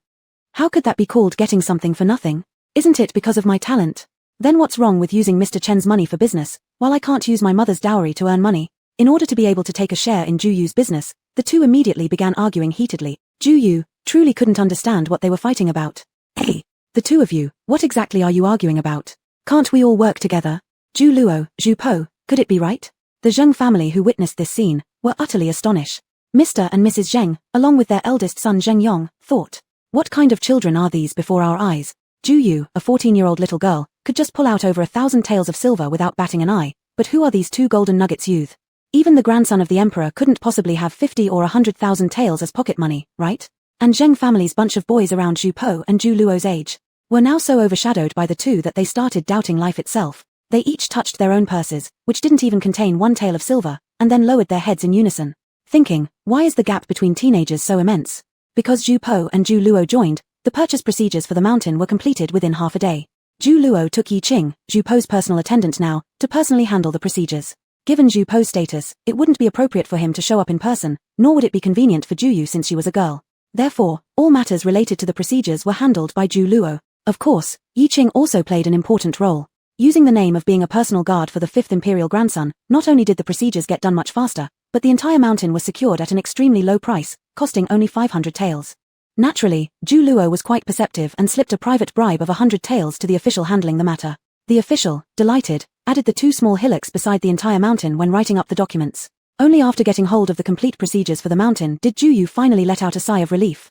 How could that be called getting something for nothing? Isn't it because of my talent? Then what's wrong with using Mr. Chen's money for business, while I can't use my mother's dowry to earn money? In order to be able to take a share in Zhu Yu's business, the two immediately began arguing heatedly. Zhu Yu truly couldn't understand what they were fighting about. Hey, the two of you, what exactly are you arguing about? Can't we all work together? Zhu Luo, Zhu Po, could it be right? The Zheng family who witnessed this scene were utterly astonished. Mr. and Mrs. Zheng, along with their eldest son Zheng Yong, thought, what kind of children are these before our eyes? Zhu Yu, a 14-year-old little girl, could just pull out over 1,000 taels of silver without batting an eye, but who are these two golden nuggets youth? Even the grandson of the emperor couldn't possibly have 50 or 100,000 taels as pocket money, right? And Zheng family's bunch of boys around Zhu Po and Zhu Luo's age were now so overshadowed by the two that they started doubting life itself. They each touched their own purses, which didn't even contain 1 tael of silver, and then lowered their heads in unison, thinking, why is the gap between teenagers so immense? Because Zhu Po and Zhu Luo joined, the purchase procedures for the mountain were completed within half a day. Zhu Luo took Yi Qing, Zhu Po's personal attendant now, to personally handle the procedures. Given Zhu Po's status, it wouldn't be appropriate for him to show up in person, nor would it be convenient for Zhu Yu since she was a girl. Therefore, all matters related to the procedures were handled by Zhu Luo. Of course, Yi Qing also played an important role. Using the name of being a personal guard for the 5th imperial grandson, not only did the procedures get done much faster, but the entire mountain was secured at an extremely low price, costing only 500 taels. Naturally, Zhu Luo was quite perceptive and slipped a private bribe of 100 taels to the official handling the matter. The official, delighted, added the 2 small hillocks beside the entire mountain when writing up the documents. Only after getting hold of the complete procedures for the mountain did Ju Yu finally let out a sigh of relief.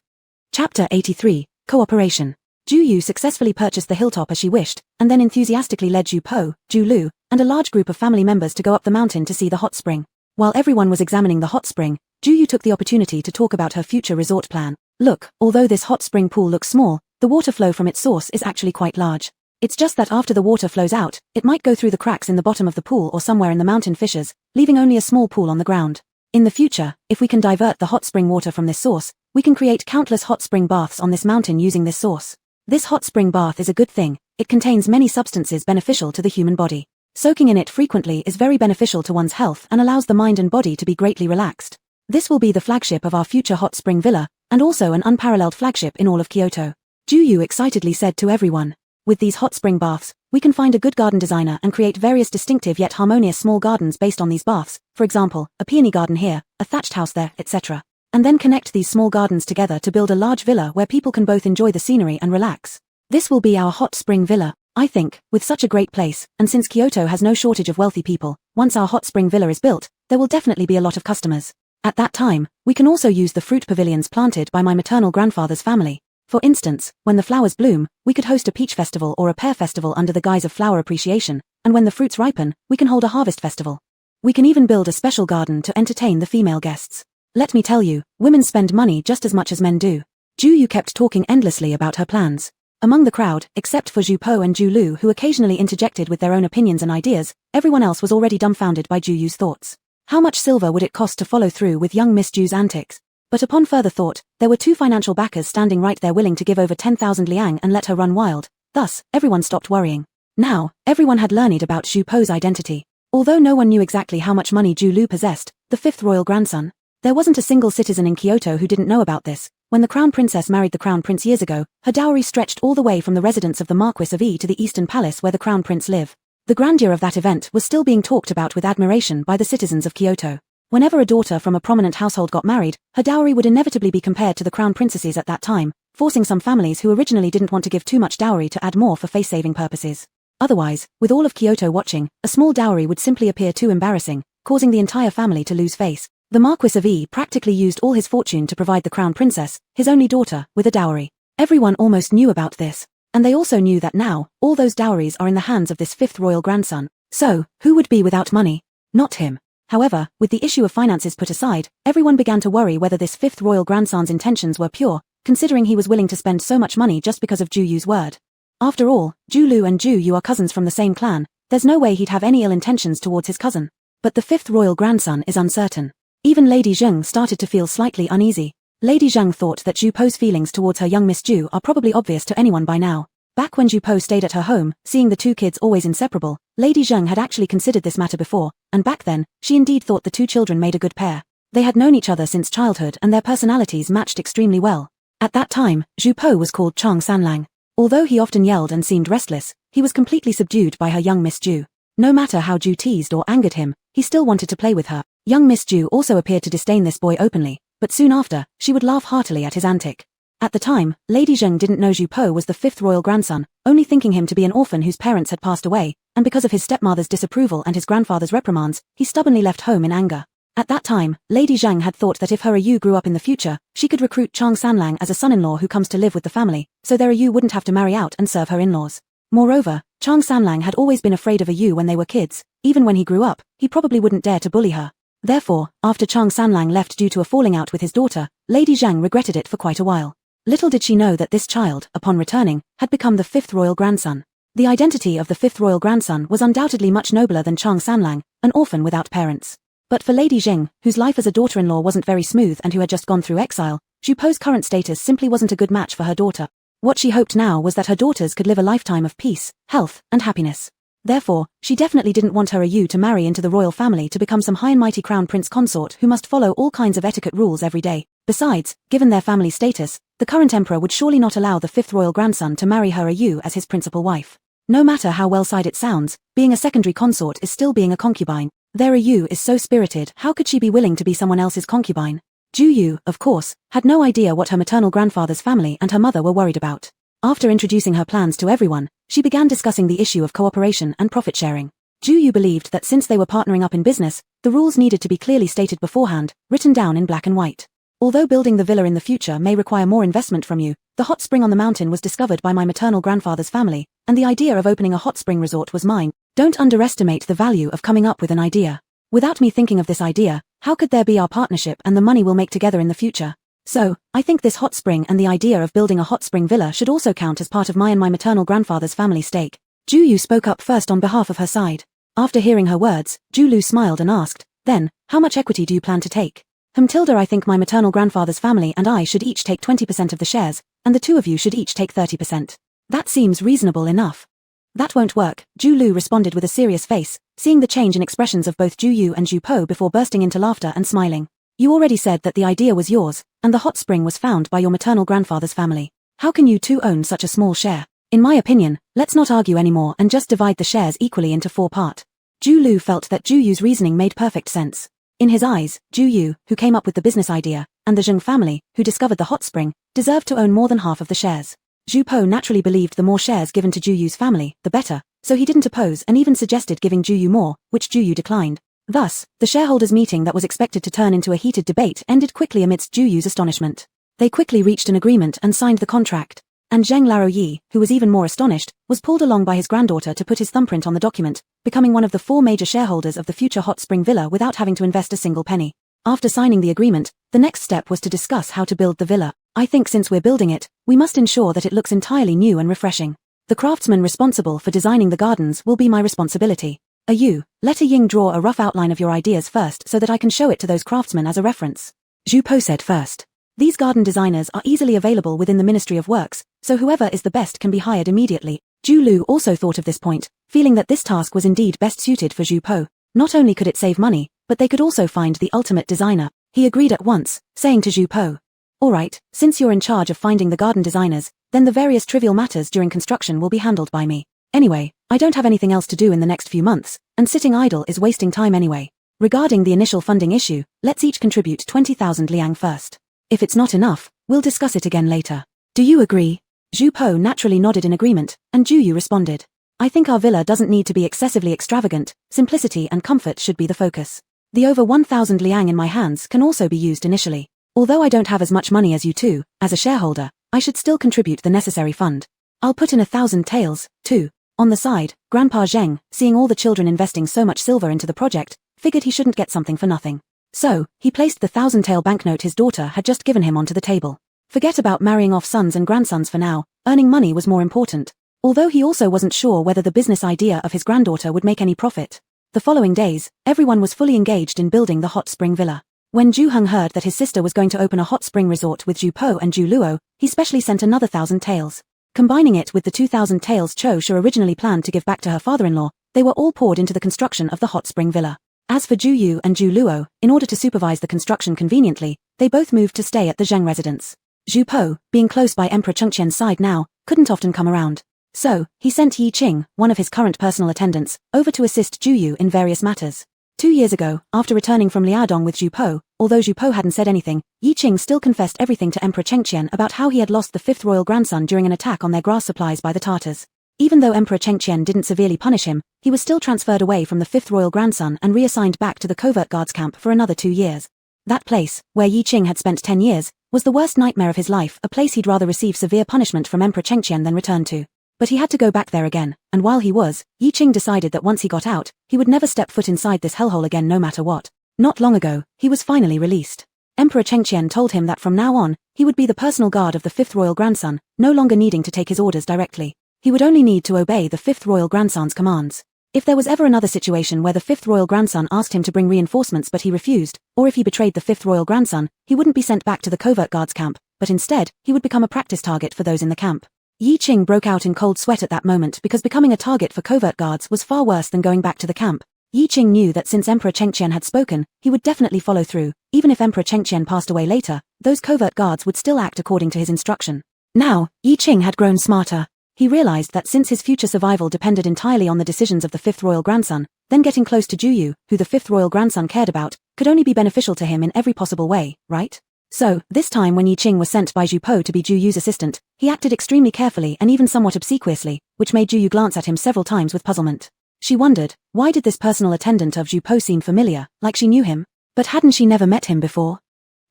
Chapter 83, Cooperation. Ju Yu successfully purchased the hilltop as she wished, and then enthusiastically led Ju Po, Ju Lu, and a large group of family members to go up the mountain to see the hot spring. While everyone was examining the hot spring, Ju Yu took the opportunity to talk about her future resort plan. Look, although this hot spring pool looks small, the water flow from its source is actually quite large. It's just that after the water flows out, it might go through the cracks in the bottom of the pool or somewhere in the mountain fissures, leaving only a small pool on the ground. In the future, if we can divert the hot spring water from this source, we can create countless hot spring baths on this mountain using this source. This hot spring bath is a good thing. It contains many substances beneficial to the human body. Soaking in it frequently is very beneficial to one's health and allows the mind and body to be greatly relaxed. This will be the flagship of our future hot spring villa, and also an unparalleled flagship in all of Kyoto. Ju Yu excitedly said to everyone. With these hot spring baths, we can find a good garden designer and create various distinctive yet harmonious small gardens based on these baths, for example, a peony garden here, a thatched house there, etc. And then connect these small gardens together to build a large villa where people can both enjoy the scenery and relax. This will be our hot spring villa, I think, with such a great place, and since Kyoto has no shortage of wealthy people, once our hot spring villa is built, there will definitely be a lot of customers. At that time, we can also use the fruit pavilions planted by my maternal grandfather's family. For instance, when the flowers bloom, we could host a peach festival or a pear festival under the guise of flower appreciation, and when the fruits ripen, we can hold a harvest festival. We can even build a special garden to entertain the female guests. Let me tell you, women spend money just as much as men do. Ju Yu kept talking endlessly about her plans. Among the crowd, except for Ju Po and Ju Lu who occasionally interjected with their own opinions and ideas, everyone else was already dumbfounded by Ju Yu's thoughts. How much silver would it cost to follow through with young Miss Ju's antics? But upon further thought, there were two financial backers standing right there willing to give over 10,000 liang and let her run wild. Thus, everyone stopped worrying. Now, everyone had learned about Ju Po's identity. Although no one knew exactly how much money Ju Lu possessed, the fifth royal grandson, there wasn't a single citizen in Kyoto who didn't know about this. When the crown princess married the crown prince years ago, her dowry stretched all the way from the residence of the Marquis of E to the Eastern Palace where the crown prince lived. The grandeur of that event was still being talked about with admiration by the citizens of Kyoto. Whenever a daughter from a prominent household got married, her dowry would inevitably be compared to the crown princesses at that time, forcing some families who originally didn't want to give too much dowry to add more for face-saving purposes. Otherwise, with all of Kyoto watching, a small dowry would simply appear too embarrassing, causing the entire family to lose face. The Marquis of E practically used all his fortune to provide the crown princess, his only daughter, with a dowry. Everyone almost knew about this. And they also knew that now, all those dowries are in the hands of this fifth royal grandson. So, who would be without money? Not him. However, with the issue of finances put aside, everyone began to worry whether this fifth royal grandson's intentions were pure, considering he was willing to spend so much money just because of Ju Yu's word. After all, Ju Lu and Ju Yu are cousins from the same clan, there's no way he'd have any ill intentions towards his cousin. But the fifth royal grandson is uncertain. Even Lady Zheng started to feel slightly uneasy. Lady Zheng thought that Ju Po's feelings towards her young Miss Ju are probably obvious to anyone by now. Back when Ju Po stayed at her home, seeing the two kids always inseparable, Lady Zheng had actually considered this matter before, and back then, she indeed thought the two children made a good pair. They had known each other since childhood and their personalities matched extremely well. At that time, Ju Po was called Chang Sanlang. Although he often yelled and seemed restless, he was completely subdued by her young Miss Ju. No matter how Ju teased or angered him, he still wanted to play with her. Young Miss Ju also appeared to disdain this boy openly, but soon after, she would laugh heartily at his antic. At the time, Lady Zheng didn't know Ju Po was the fifth royal grandson, only thinking him to be an orphan whose parents had passed away, and because of his stepmother's disapproval and his grandfather's reprimands, he stubbornly left home in anger. At that time, Lady Zheng had thought that if her Yu grew up in the future, she could recruit Chang Sanlang as a son-in-law who comes to live with the family, so their Yu wouldn't have to marry out and serve her in-laws. Moreover, Chang Sanlang had always been afraid of Yu when they were kids. Even when he grew up, he probably wouldn't dare to bully her. Therefore, after Chang Sanlang left due to a falling out with his daughter, Lady Zheng regretted it for quite a while. Little did she know that this child, upon returning, had become the fifth royal grandson. The identity of the fifth royal grandson was undoubtedly much nobler than Chang Sanlang, an orphan without parents. But for Lady Zheng, whose life as a daughter-in-law wasn't very smooth and who had just gone through exile, Ju Po's current status simply wasn't a good match for her daughter. What she hoped now was that her daughters could live a lifetime of peace, health, and happiness. Therefore, she definitely didn't want her Yu to marry into the royal family to become some high and mighty crown prince consort who must follow all kinds of etiquette rules every day. Besides, given their family status, the current emperor would surely not allow the fifth royal grandson to marry her Yu as his principal wife. No matter how well-side it sounds, being a secondary consort is still being a concubine. Their Yu is so spirited, how could she be willing to be someone else's concubine? Ju Yu, of course, had no idea what her maternal grandfather's family and her mother were worried about. After introducing her plans to everyone, she began discussing the issue of cooperation and profit-sharing. Zhu Yu believed that since they were partnering up in business, the rules needed to be clearly stated beforehand, written down in black and white. Although building the villa in the future may require more investment from you, the hot spring on the mountain was discovered by my maternal grandfather's family, and the idea of opening a hot spring resort was mine. Don't underestimate the value of coming up with an idea. Without me thinking of this idea, how could there be our partnership and the money we'll make together in the future? So, I think this hot spring and the idea of building a hot spring villa should also count as part of my and my maternal grandfather's family stake. Zhu Yu spoke up first on behalf of her side. After hearing her words, Zhu Lu smiled and asked, then, how much equity do you plan to take? Tilda, I think my maternal grandfather's family and I should each take 20% of the shares, and the two of you should each take 30%. That seems reasonable enough. That won't work, Zhu Lu responded with a serious face, seeing the change in expressions of both Zhu Yu and Zhu Po before bursting into laughter and smiling. You already said that the idea was yours, and the hot spring was found by your maternal grandfather's family. How can you two own such a small share? In my opinion, let's not argue anymore and just divide the shares equally into 4 parts. Zhu Lu felt that Zhu Yu's reasoning made perfect sense. In his eyes, Zhu Yu, who came up with the business idea, and the Zheng family, who discovered the hot spring, deserved to own more than half of the shares. Zhu Po naturally believed the more shares given to Zhu Yu's family, the better, so he didn't oppose and even suggested giving Zhu Yu more, which Zhu Yu declined. Thus, the shareholders' meeting that was expected to turn into a heated debate ended quickly amidst Zhu Yu's astonishment. They quickly reached an agreement and signed the contract. And Zheng Laoyi, who was even more astonished, was pulled along by his granddaughter to put his thumbprint on the document, becoming one of the 4 major shareholders of the future hot spring villa without having to invest a single penny. After signing the agreement, the next step was to discuss how to build the villa. I think since we're building it, we must ensure that it looks entirely new and refreshing. The craftsman responsible for designing the gardens will be my responsibility. Let a Ying draw a rough outline of your ideas first so that I can show it to those craftsmen as a reference. Zhu Po said first. These garden designers are easily available within the Ministry of Works, so whoever is the best can be hired immediately. Zhu Lu also thought of this point, feeling that this task was indeed best suited for Zhu Po. Not only could it save money, but they could also find the ultimate designer. He agreed at once, saying to Zhu Po, alright, since you're in charge of finding the garden designers, then the various trivial matters during construction will be handled by me. Anyway, I don't have anything else to do in the next few months, and sitting idle is wasting time anyway. Regarding the initial funding issue, let's each contribute 20,000 liang first. If it's not enough, we'll discuss it again later. Do you agree? Zhu Po naturally nodded in agreement, and Zhu Yu responded. I think our villa doesn't need to be excessively extravagant, simplicity and comfort should be the focus. The over 1,000 liang in my hands can also be used initially. Although I don't have as much money as you two, as a shareholder, I should still contribute the necessary fund. I'll put in 1,000 taels, too. On the side, Grandpa Zheng, seeing all the children investing so much silver into the project, figured he shouldn't get something for nothing. So, he placed the 1,000-tael banknote his daughter had just given him onto the table. Forget about marrying off sons and grandsons for now, earning money was more important. Although he also wasn't sure whether the business idea of his granddaughter would make any profit. The following days, everyone was fully engaged in building the hot spring villa. When Zhu Heng heard that his sister was going to open a hot spring resort with Zhu Po and Zhu Luo, he specially sent another 1,000 taels. Combining it with the 2,000 taels Cho Shu originally planned to give back to her father-in-law, they were all poured into the construction of the hot spring villa. As for Zhu Yu and Zhu Luo, in order to supervise the construction conveniently, they both moved to stay at the Zheng residence. Zhu Po, being close by Emperor Chengqian's side now, couldn't often come around. So, he sent Yi Qing, one of his current personal attendants, over to assist Zhu Yu in various matters. 2 years ago, after returning from Liaodong with Zhu Po, although Zhu Po hadn't said anything, Yi Qing still confessed everything to Emperor Chengqian about how he had lost the 5th royal grandson during an attack on their grass supplies by the Tartars. Even though Emperor Chengqian didn't severely punish him, he was still transferred away from the 5th royal grandson and reassigned back to the covert guards camp for another 2 years. That place, where Yi Qing had spent 10 years, was the worst nightmare of his life, a place he'd rather receive severe punishment from Emperor Chengqian than return to. But he had to go back there again, and while he was, Yi Qing decided that once he got out, he would never step foot inside this hellhole again no matter what. Not long ago, he was finally released. Emperor Chengqian told him that from now on, he would be the personal guard of the 5th royal grandson, no longer needing to take his orders directly. He would only need to obey the 5th royal grandson's commands. If there was ever another situation where the 5th royal grandson asked him to bring reinforcements but he refused, or if he betrayed the 5th royal grandson, he wouldn't be sent back to the covert guards camp, but instead, he would become a practice target for those in the camp. Yi Qing broke out in cold sweat at that moment because becoming a target for covert guards was far worse than going back to the camp. Yi Qing knew that since Emperor Chengqian had spoken, he would definitely follow through. Even if Emperor Chengqian passed away later, those covert guards would still act according to his instruction. Now, Yi Qing had grown smarter. He realized that since his future survival depended entirely on the decisions of the 5th royal grandson, then getting close to Zhu Yu, who the 5th royal grandson cared about, could only be beneficial to him in every possible way, right? So, this time when Yi Qing was sent by Zhu Po to be Zhu Yu's assistant, he acted extremely carefully and even somewhat obsequiously, which made Zhu Yu glance at him several times with puzzlement. She wondered, why did this personal attendant of Zhu Po seem familiar, like she knew him? But hadn't she never met him before?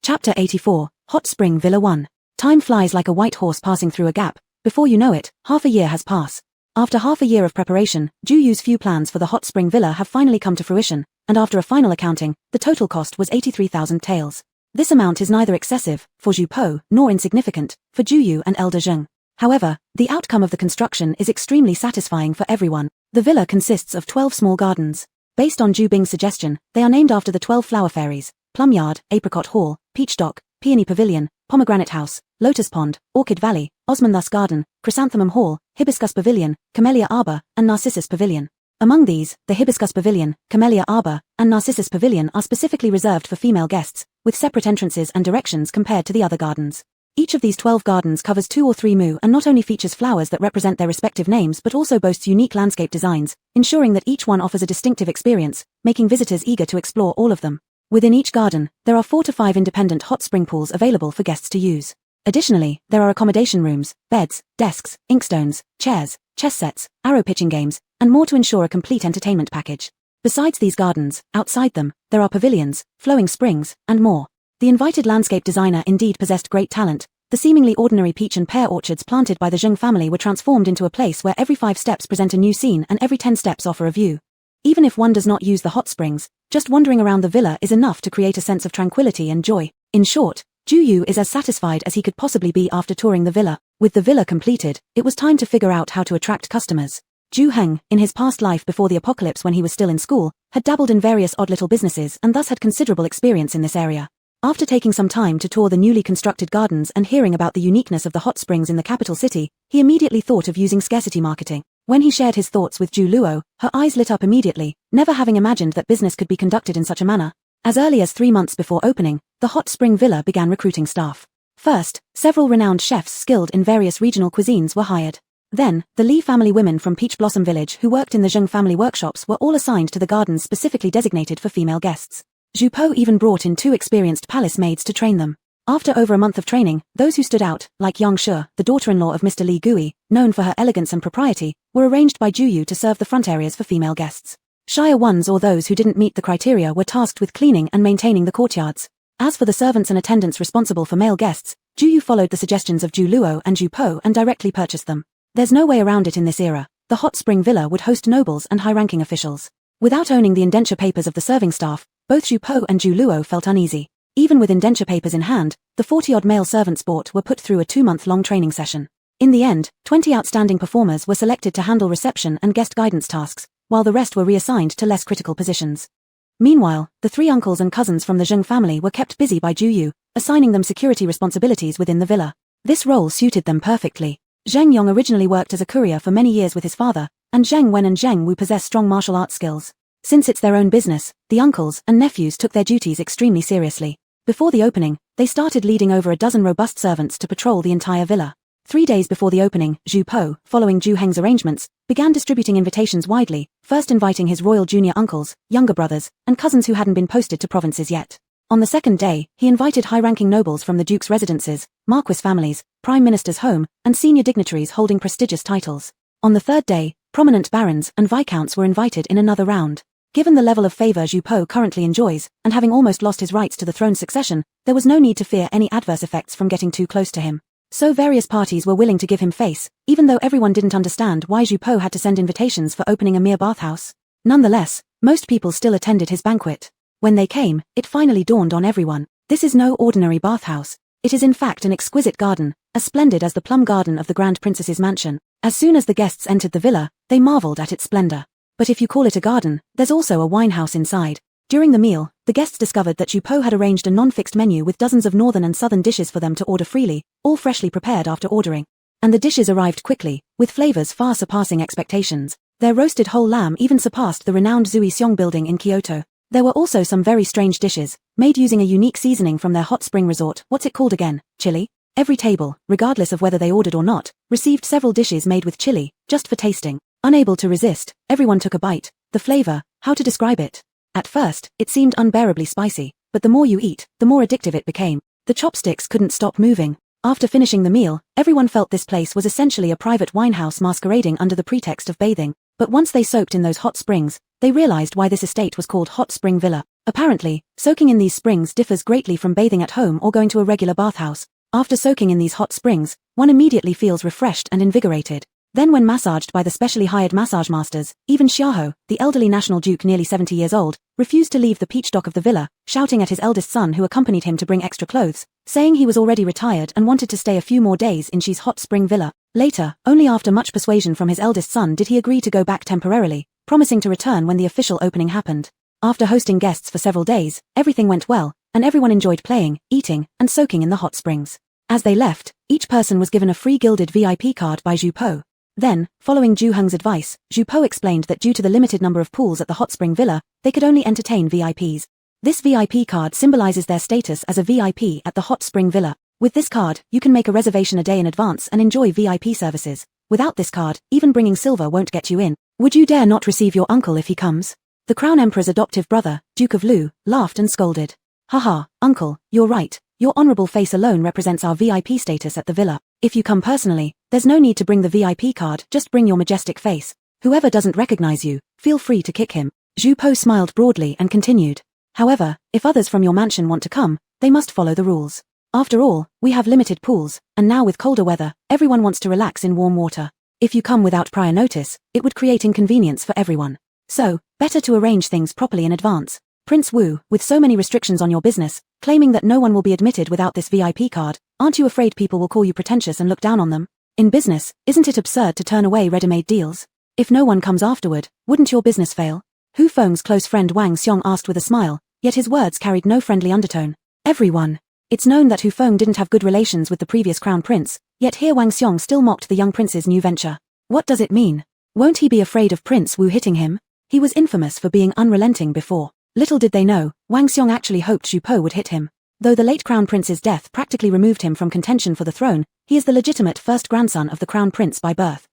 Chapter 84, Hot Spring Villa 1. Time flies like a white horse passing through a gap. Before you know it, half a year has passed. After half a year of preparation, Zhu Yu's few plans for the Hot Spring Villa have finally come to fruition, and after a final accounting, the total cost was 83,000 taels. This amount is neither excessive, for Zhu Po, nor insignificant, for Zhu Yu and Elder Zheng. However, the outcome of the construction is extremely satisfying for everyone. The villa consists of 12 small gardens. Based on Zhu Bing's suggestion, they are named after the 12 flower fairies: Plum Yard, Apricot Hall, Peach Dock, Peony Pavilion, Pomegranate House, Lotus Pond, Orchid Valley, Osmanthus Garden, Chrysanthemum Hall, Hibiscus Pavilion, Camellia Arbor, and Narcissus Pavilion. Among these, the Hibiscus Pavilion, Camellia Arbor, and Narcissus Pavilion are specifically reserved for female guests, with separate entrances and directions compared to the other gardens. Each of these 12 gardens covers 2 or 3 mu and not only features flowers that represent their respective names but also boasts unique landscape designs, ensuring that each one offers a distinctive experience, making visitors eager to explore all of them. Within each garden, there are 4 to 5 independent hot spring pools available for guests to use. Additionally, there are accommodation rooms, beds, desks, inkstones, chairs, chess sets, arrow pitching games, and more to ensure a complete entertainment package. Besides these gardens, outside them, there are pavilions, flowing springs, and more. The invited landscape designer indeed possessed great talent. The seemingly ordinary peach and pear orchards planted by the Zheng family were transformed into a place where every 5 steps present a new scene and every 10 steps offer a view. Even if one does not use the hot springs, just wandering around the villa is enough to create a sense of tranquility and joy. In short, Zhu Yu is as satisfied as he could possibly be after touring the villa. With the villa completed, it was time to figure out how to attract customers. Zhu Heng, in his past life before the apocalypse when he was still in school, had dabbled in various odd little businesses and thus had considerable experience in this area. After taking some time to tour the newly constructed gardens and hearing about the uniqueness of the hot springs in the capital city, he immediately thought of using scarcity marketing. When he shared his thoughts with Zhu Luo, her eyes lit up immediately, never having imagined that business could be conducted in such a manner. As early as 3 months before opening, the hot spring villa began recruiting staff. First, several renowned chefs skilled in various regional cuisines were hired. Then, the Li family women from Peach Blossom Village who worked in the Zheng family workshops were all assigned to the gardens specifically designated for female guests. Zhu Po even brought in 2 experienced palace maids to train them. After over a month of training, those who stood out, like Yang Shi, the daughter-in-law of Mr. Li Gui, known for her elegance and propriety, were arranged by Zhu Yu to serve the front areas for female guests. Shyer ones or those who didn't meet the criteria were tasked with cleaning and maintaining the courtyards. As for the servants and attendants responsible for male guests, Zhu Yu followed the suggestions of Zhu Luo and Zhu Po and directly purchased them. There's no way around it in this era. The hot spring villa would host nobles and high-ranking officials. Without owning the indenture papers of the serving staff, both Zhu Po and Zhu Luo felt uneasy. Even with indenture papers in hand, the 40-odd male servants bought were put through a 2-month-long training session. In the end, 20 outstanding performers were selected to handle reception and guest guidance tasks, while the rest were reassigned to less critical positions. Meanwhile, the 3 uncles and cousins from the Zheng family were kept busy by Zhu Yu, assigning them security responsibilities within the villa. This role suited them perfectly. Zheng Yong originally worked as a courier for many years with his father, and Zheng Wen and Zheng Wu possess strong martial arts skills. Since it's their own business, the uncles and nephews took their duties extremely seriously. Before the opening, they started leading over a dozen robust servants to patrol the entire villa. 3 days before the opening, Zhu Po, following Zhu Heng's arrangements, began distributing invitations widely, first inviting his royal junior uncles, younger brothers, and cousins who hadn't been posted to provinces yet. On the second day, he invited high-ranking nobles from the duke's residences, marquis families, prime minister's home, and senior dignitaries holding prestigious titles. On the third day, prominent barons and viscounts were invited in another round. Given the level of favor Zhu Po currently enjoys, and having almost lost his rights to the throne's succession, there was no need to fear any adverse effects from getting too close to him. So various parties were willing to give him face, even though everyone didn't understand why Zhu Po had to send invitations for opening a mere bathhouse. Nonetheless, most people still attended his banquet. When they came, it finally dawned on everyone. This is no ordinary bathhouse. It is in fact an exquisite garden, as splendid as the plum garden of the Grand Princess's mansion. As soon as the guests entered the villa, they marveled at its splendor. But if you call it a garden, there's also a winehouse inside. During the meal, the guests discovered that Zhu Po had arranged a non-fixed menu with dozens of northern and southern dishes for them to order freely, all freshly prepared after ordering. And the dishes arrived quickly, with flavors far surpassing expectations. Their roasted whole lamb even surpassed the renowned Zui Xiong building in Kyoto. There were also some very strange dishes, made using a unique seasoning from their hot spring resort. What's it called again? Chili? Every table, regardless of whether they ordered or not, received several dishes made with chili, just for tasting. Unable to resist, everyone took a bite. The flavor, how to describe it? At first, it seemed unbearably spicy, but the more you eat, the more addictive it became. The chopsticks couldn't stop moving. After finishing the meal, everyone felt this place was essentially a private winehouse masquerading under the pretext of bathing. But once they soaked in those hot springs, they realized why this estate was called Hot Spring Villa. Apparently, soaking in these springs differs greatly from bathing at home or going to a regular bathhouse. After soaking in these hot springs, one immediately feels refreshed and invigorated. Then when massaged by the specially hired massage masters, even Xiaoho, the elderly national duke nearly 70 years old, refused to leave the peach dock of the villa, shouting at his eldest son who accompanied him to bring extra clothes, saying he was already retired and wanted to stay a few more days in Xi's Hot Spring Villa. Later, only after much persuasion from his eldest son did he agree to go back temporarily, promising to return when the official opening happened. After hosting guests for several days, everything went well, and everyone enjoyed playing, eating, and soaking in the hot springs. As they left, each person was given a free gilded VIP card by Zhu Po. Then, following Zhu Heng's advice, Zhu Po explained that due to the limited number of pools at the Hot Spring Villa, they could only entertain VIPs. This VIP card symbolizes their status as a VIP at the Hot Spring Villa. With this card, you can make a reservation a day in advance and enjoy VIP services. Without this card, even bringing silver won't get you in. Would you dare not receive your uncle if he comes? The Crown Emperor's adoptive brother, Duke of Lu, laughed and scolded. Haha, uncle, you're right. Your honorable face alone represents our VIP status at the villa. If you come personally, there's no need to bring the VIP card, just bring your majestic face. Whoever doesn't recognize you, feel free to kick him. Zhu Po smiled broadly and continued. However, if others from your mansion want to come, they must follow the rules. After all, we have limited pools, and now with colder weather, everyone wants to relax in warm water. If you come without prior notice, it would create inconvenience for everyone. So, better to arrange things properly in advance. Prince Wu, with so many restrictions on your business, claiming that no one will be admitted without this VIP card, aren't you afraid people will call you pretentious and look down on them? In business, isn't it absurd to turn away ready-made deals? If no one comes afterward, wouldn't your business fail? Hu Feng's close friend Wang Xiong asked with a smile, yet his words carried no friendly undertone. Everyone. It's known that Hu Feng didn't have good relations with the previous crown prince, yet here Wang Xiong still mocked the young prince's new venture. What does it mean? Won't he be afraid of Prince Wu hitting him? He was infamous for being unrelenting before. Little did they know, Wang Xiong actually hoped Zhu Po would hit him. Though the late crown prince's death practically removed him from contention for the throne, he is the legitimate first grandson of the crown prince by birth.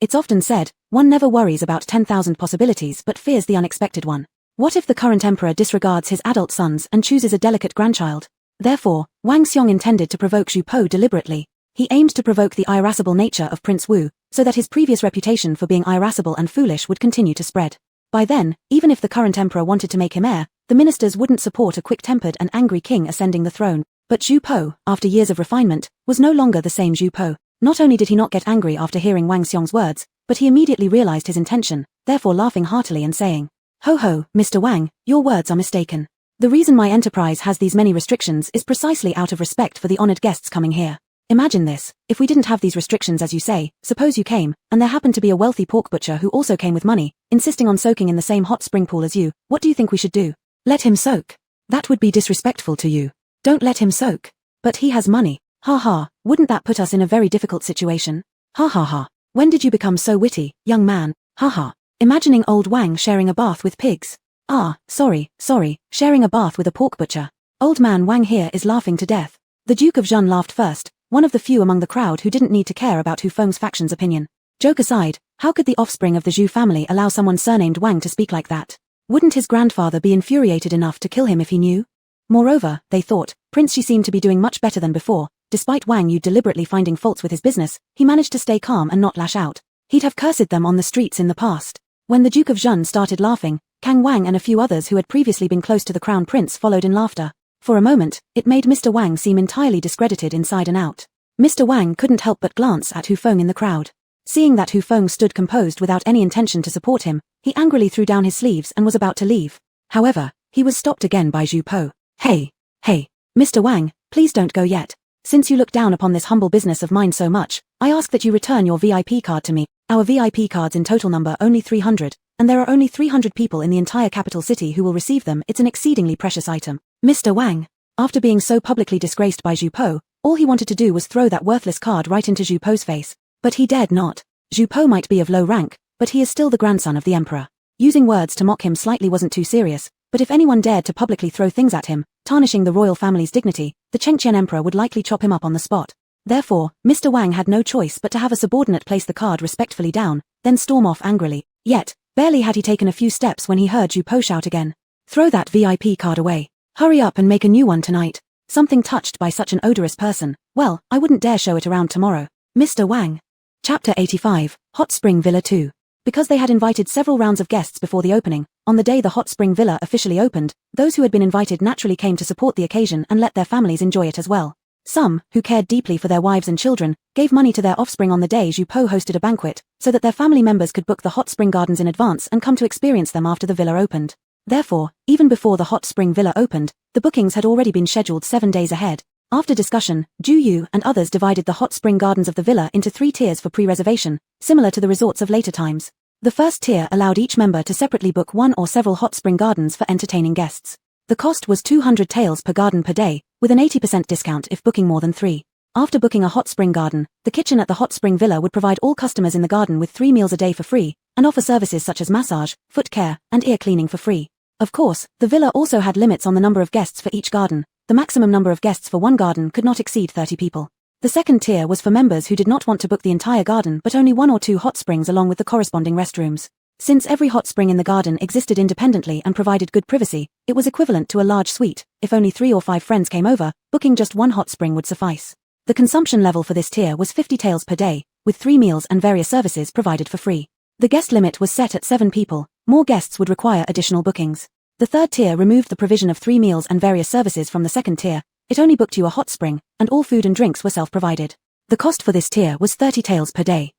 It's often said, one never worries about 10,000 possibilities but fears the unexpected one. What if the current emperor disregards his adult sons and chooses a delicate grandchild? Therefore, Wang Xiong intended to provoke Zhu Po deliberately. He aimed to provoke the irascible nature of Prince Wu, so that his previous reputation for being irascible and foolish would continue to spread. By then, even if the current emperor wanted to make him heir, the ministers wouldn't support a quick-tempered and angry king ascending the throne. But Zhu Po, after years of refinement, was no longer the same Zhu Po. Not only did he not get angry after hearing Wang Xiong's words, but he immediately realized his intention, therefore laughing heartily and saying, "Ho ho, Mr. Wang, your words are mistaken. The reason my enterprise has these many restrictions is precisely out of respect for the honored guests coming here. Imagine this, if we didn't have these restrictions as you say, suppose you came, and there happened to be a wealthy pork butcher who also came with money, insisting on soaking in the same hot spring pool as you, what do you think we should do? Let him soak. That would be disrespectful to you. Don't let him soak. But he has money. Ha ha, wouldn't that put us in a very difficult situation? Ha ha ha. When did you become so witty, young man? Ha ha. Imagining old Wang sharing a bath with pigs. Ah, sorry, sharing a bath with a pork butcher. Old man Wang here is laughing to death. The Duke of Zhen laughed first, one of the few among the crowd who didn't need to care about Hu Feng's faction's opinion. Joke aside, how could the offspring of the Zhu family allow someone surnamed Wang to speak like that? Wouldn't his grandfather be infuriated enough to kill him if he knew? Moreover, they thought, Prince Xi seemed to be doing much better than before. Despite Wang Yu deliberately finding faults with his business, he managed to stay calm and not lash out. He'd have cursed them on the streets in the past. When the Duke of Zhen started laughing, Kang Wang and a few others who had previously been close to the crown prince followed in laughter. For a moment, it made Mr. Wang seem entirely discredited inside and out. Mr. Wang couldn't help but glance at Hu Feng in the crowd. Seeing that Hu Feng stood composed without any intention to support him, he angrily threw down his sleeves and was about to leave. However, he was stopped again by Zhu Po. Hey, Mr. Wang, please don't go yet. Since you look down upon this humble business of mine so much, I ask that you return your VIP card to me. Our VIP cards in total number only 300, and there are only 300 people in the entire capital city who will receive them. It's an exceedingly precious item. Mr. Wang, after being so publicly disgraced by Zhu Po, all he wanted to do was throw that worthless card right into Zhu Po's face. But he dared not. Zhu Po might be of low rank, but he is still the grandson of the emperor. Using words to mock him slightly wasn't too serious, but if anyone dared to publicly throw things at him, tarnishing the royal family's dignity, the Chengqian emperor would likely chop him up on the spot. Therefore, Mr. Wang had no choice but to have a subordinate place the card respectfully down, then storm off angrily. Yet, barely had he taken a few steps when he heard Zhu Po shout again. Throw that VIP card away. Hurry up and make a new one tonight. Something touched by such an odorous person, well, I wouldn't dare show it around tomorrow. Mr. Wang. Chapter 85, Hot Spring Villa 2. Because they had invited several rounds of guests before the opening, on the day the hot spring villa officially opened, those who had been invited naturally came to support the occasion and let their families enjoy it as well. Some, who cared deeply for their wives and children, gave money to their offspring on the day Jupo hosted a banquet, so that their family members could book the hot spring gardens in advance and come to experience them after the villa opened. Therefore, even before the hot spring villa opened, the bookings had already been scheduled 7 days ahead. After discussion, Ju and others divided the hot spring gardens of the villa into 3 tiers for pre-reservation, similar to the resorts of later times. The first tier allowed each member to separately book 1 or several hot spring gardens for entertaining guests. The cost was 200 taels per garden per day, with an 80% discount if booking more than 3. After booking a hot spring garden, the kitchen at the hot spring villa would provide all customers in the garden with 3 meals a day for free, and offer services such as massage, foot care, and ear cleaning for free. Of course, the villa also had limits on the number of guests for each garden. The maximum number of guests for one garden could not exceed 30 people. The second tier was for members who did not want to book the entire garden but only 1 or 2 hot springs along with the corresponding restrooms. Since every hot spring in the garden existed independently and provided good privacy, it was equivalent to a large suite. If only 3 or 5 friends came over, booking just 1 hot spring would suffice. The consumption level for this tier was 50 taels per day, with 3 meals and various services provided for free. The guest limit was set at 7 people. More guests would require additional bookings. The third tier removed the provision of 3 meals and various services from the second tier. It only booked you a hot spring, and all food and drinks were self-provided. The cost for this tier was 30 taels per day.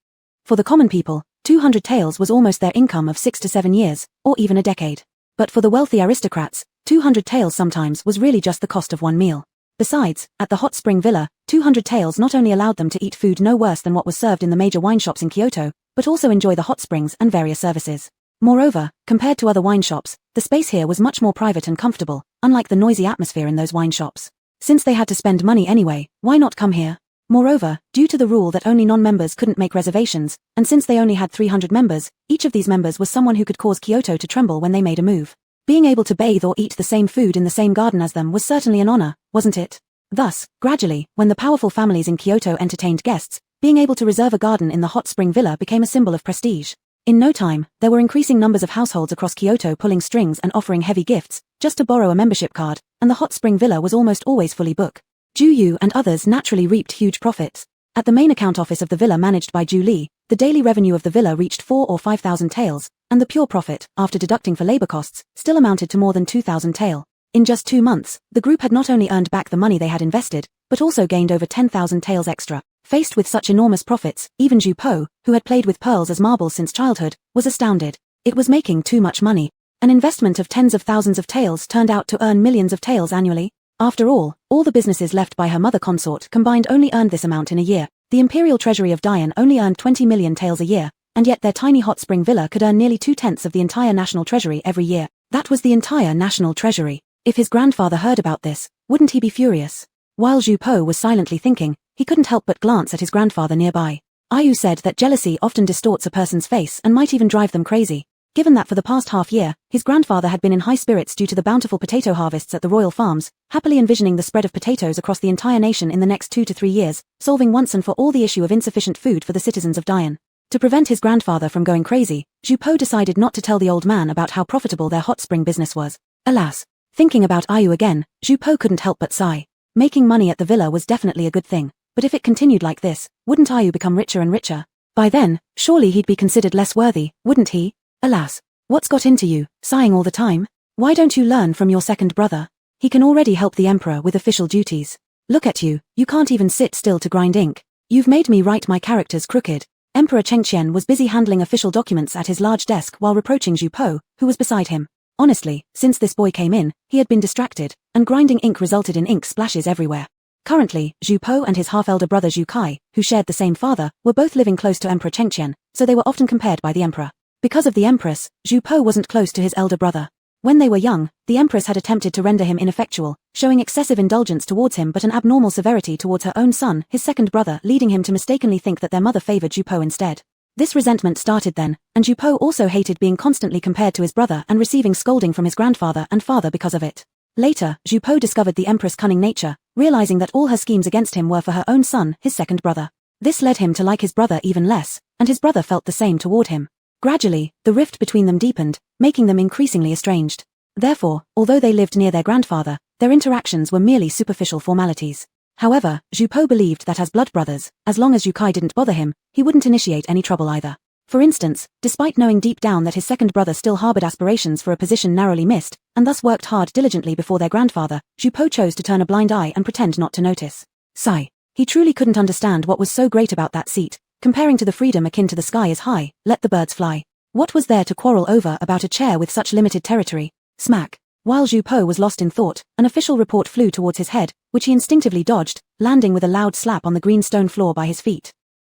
For the common people, 200 taels was almost their income of 6 to 7 years, or even a decade. But for the wealthy aristocrats, 200 taels sometimes was really just the cost of 1 meal. Besides, at the hot spring villa, 200 taels not only allowed them to eat food no worse than what was served in the major wine shops in Kyoto, but also enjoy the hot springs and various services. Moreover, compared to other wine shops, the space here was much more private and comfortable, unlike the noisy atmosphere in those wine shops. Since they had to spend money anyway, why not come here? Moreover, due to the rule that only non-members couldn't make reservations, and since they only had 300 members, each of these members was someone who could cause Kyoto to tremble when they made a move. Being able to bathe or eat the same food in the same garden as them was certainly an honor, wasn't it? Thus, gradually, when the powerful families in Kyoto entertained guests, being able to reserve a garden in the hot spring villa became a symbol of prestige. In no time, there were increasing numbers of households across Kyoto pulling strings and offering heavy gifts, just to borrow a membership card, and the hot spring villa was almost always fully booked. Ju and others naturally reaped huge profits. At the main account office of the villa managed by Ju Li, the daily revenue of the villa reached 4 or 5,000 taels, and the pure profit, after deducting for labor costs, still amounted to more than 2,000 tael. In just 2 months, the group had not only earned back the money they had invested, but also gained over 10,000 taels extra. Faced with such enormous profits, even Jupo, who had played with pearls as marbles since childhood, was astounded. It was making too much money. An investment of tens of thousands of taels turned out to earn millions of taels annually. After all the businesses left by her mother consort combined only earned this amount in a year. The imperial treasury of Dian only earned 20 million taels a year, and yet their tiny hot spring villa could earn nearly 2/10 of the entire national treasury every year. That was the entire national treasury. If his grandfather heard about this, wouldn't he be furious? While Jupo was silently thinking, he couldn't help but glance at his grandfather nearby. Ayu said that jealousy often distorts a person's face and might even drive them crazy. Given that for the past half year, his grandfather had been in high spirits due to the bountiful potato harvests at the royal farms, happily envisioning the spread of potatoes across the entire nation in the next 2 to 3 years, solving once and for all the issue of insufficient food for the citizens of Dian. To prevent his grandfather from going crazy, Jupo decided not to tell the old man about how profitable their hot spring business was. Alas, thinking about Ayu again, Jupo couldn't help but sigh. Making money at the villa was definitely a good thing. But if it continued like this, wouldn't Ayu become richer and richer? By then, surely he'd be considered less worthy, wouldn't he? Alas, what's got into you, sighing all the time? Why don't you learn from your second brother? He can already help the emperor with official duties. Look at you, you can't even sit still to grind ink. You've made me write my characters crooked. Emperor Chengqian was busy handling official documents at his large desk while reproaching Zhu Po, who was beside him. Honestly, since this boy came in, he had been distracted, and grinding ink resulted in ink splashes everywhere. Currently, Zhu Po and his half-elder brother Zhu Kai, who shared the same father, were both living close to Emperor Chengqian, so they were often compared by the emperor. Because of the empress, Zhu Po wasn't close to his elder brother. When they were young, the empress had attempted to render him ineffectual, showing excessive indulgence towards him but an abnormal severity towards her own son, his second brother, leading him to mistakenly think that their mother favored Zhu Po instead. This resentment started then, and Zhu Po also hated being constantly compared to his brother and receiving scolding from his grandfather and father because of it. Later, Zhu Po discovered the empress' cunning nature, realizing that all her schemes against him were for her own son, his second brother. This led him to like his brother even less, and his brother felt the same toward him. Gradually, the rift between them deepened, making them increasingly estranged. Therefore, although they lived near their grandfather, their interactions were merely superficial formalities. However, Zhu Po believed that as blood brothers, as long as Zhu Kai didn't bother him, he wouldn't initiate any trouble either. For instance, despite knowing deep down that his second brother still harbored aspirations for a position narrowly missed, and thus worked hard diligently before their grandfather, Zhu Po chose to turn a blind eye and pretend not to notice. Sigh. He truly couldn't understand what was so great about that seat, comparing to the freedom akin to the sky is high, let the birds fly. What was there to quarrel over about a chair with such limited territory? Smack. While Zhu Po was lost in thought, an official report flew towards his head, which he instinctively dodged, landing with a loud slap on the green stone floor by his feet.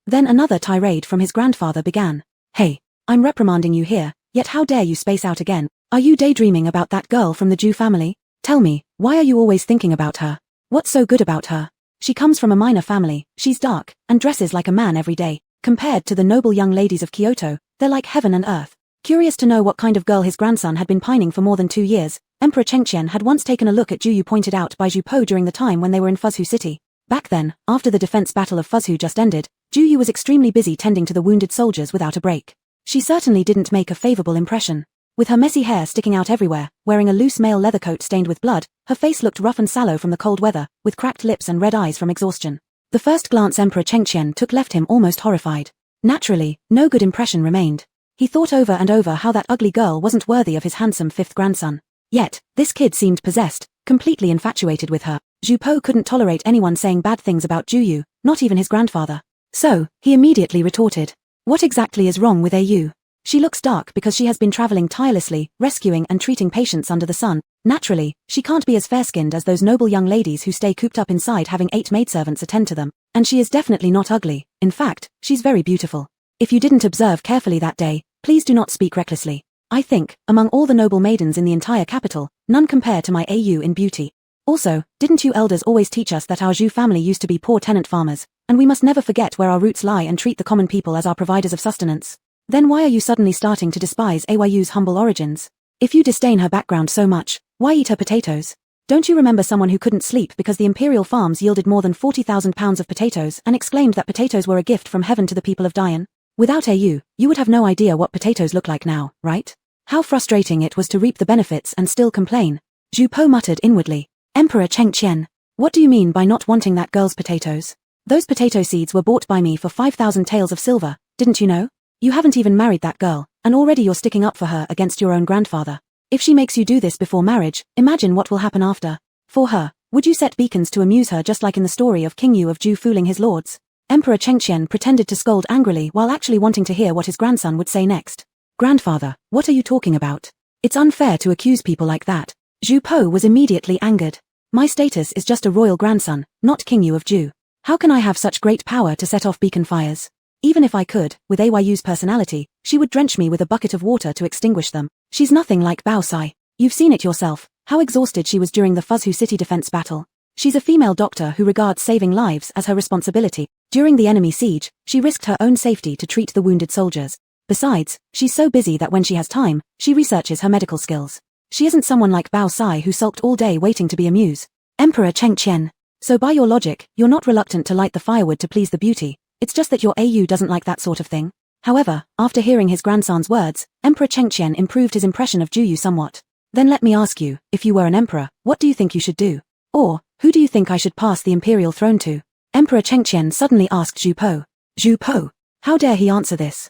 Then another tirade from his grandfather began. Hey, I'm reprimanding you here, yet how dare you space out again? Are you daydreaming about that girl from the Zhu family? Tell me, why are you always thinking about her? What's so good about her? She comes from a minor family, she's dark, and dresses like a man every day. Compared to the noble young ladies of Kyoto, they're like heaven and earth. Curious to know what kind of girl his grandson had been pining for more than 2 years, Emperor Chengqian had once taken a look at Juyu pointed out by Zhu Po during the time when they were in Fuzhou City. Back then, after the defense battle of Fuzhou just ended, Juyu was extremely busy tending to the wounded soldiers without a break. She certainly didn't make a favorable impression. With her messy hair sticking out everywhere, wearing a loose male leather coat stained with blood, her face looked rough and sallow from the cold weather, with cracked lips and red eyes from exhaustion. The first glance Emperor Chengqian took left him almost horrified. Naturally, no good impression remained. He thought over and over how that ugly girl wasn't worthy of his handsome fifth grandson. Yet, this kid seemed possessed, completely infatuated with her. Zhu Po couldn't tolerate anyone saying bad things about Juyu, not even his grandfather. So, he immediately retorted. What exactly is wrong with AU? She looks dark because she has been traveling tirelessly, rescuing and treating patients under the sun. Naturally, she can't be as fair-skinned as those noble young ladies who stay cooped up inside having 8 maidservants attend to them. And she is definitely not ugly. In fact, she's very beautiful. If you didn't observe carefully that day, please do not speak recklessly. I think, among all the noble maidens in the entire capital, none compare to my AU in beauty. Also, didn't you elders always teach us that our Zhu family used to be poor tenant farmers, and we must never forget where our roots lie and treat the common people as our providers of sustenance? Then why are you suddenly starting to despise AYU's humble origins? If you disdain her background so much, why eat her potatoes? Don't you remember someone who couldn't sleep because the imperial farms yielded more than 40,000 pounds of potatoes and exclaimed that potatoes were a gift from heaven to the people of Dian? Without AU, you would have no idea what potatoes look like now, right? How frustrating it was to reap the benefits and still complain. Zhu Po muttered inwardly. Emperor Chengqian, what do you mean by not wanting that girl's potatoes? Those potato seeds were bought by me for 5,000 taels of silver, didn't you know? You haven't even married that girl, and already you're sticking up for her against your own grandfather. If she makes you do this before marriage, imagine what will happen after. For her, would you set beacons to amuse her just like in the story of King Yu of Zhu fooling his lords? Emperor Chengqian pretended to scold angrily while actually wanting to hear what his grandson would say next. Grandfather, what are you talking about? It's unfair to accuse people like that. Zhu Po was immediately angered. My status is just a royal grandson, not King Yu of Zhu. How can I have such great power to set off beacon fires? Even if I could, with AYU's personality, she would drench me with a bucket of water to extinguish them. She's nothing like Bao Sai. You've seen it yourself, how exhausted she was during the Fuzhou City defense battle. She's a female doctor who regards saving lives as her responsibility. During the enemy siege, she risked her own safety to treat the wounded soldiers. Besides, she's so busy that when she has time, she researches her medical skills. She isn't someone like Bao Sai who sulked all day waiting to be amused. Emperor Chengqian. So by your logic, you're not reluctant to light the firewood to please the beauty. It's just that your AU doesn't like that sort of thing. However, after hearing his grandson's words, Emperor Chengqian improved his impression of Juyu somewhat. Then let me ask you, if you were an emperor, what do you think you should do? Or, who do you think I should pass the imperial throne to? Emperor Chengqian suddenly asked Zhu Po. Zhu Po? How dare he answer this?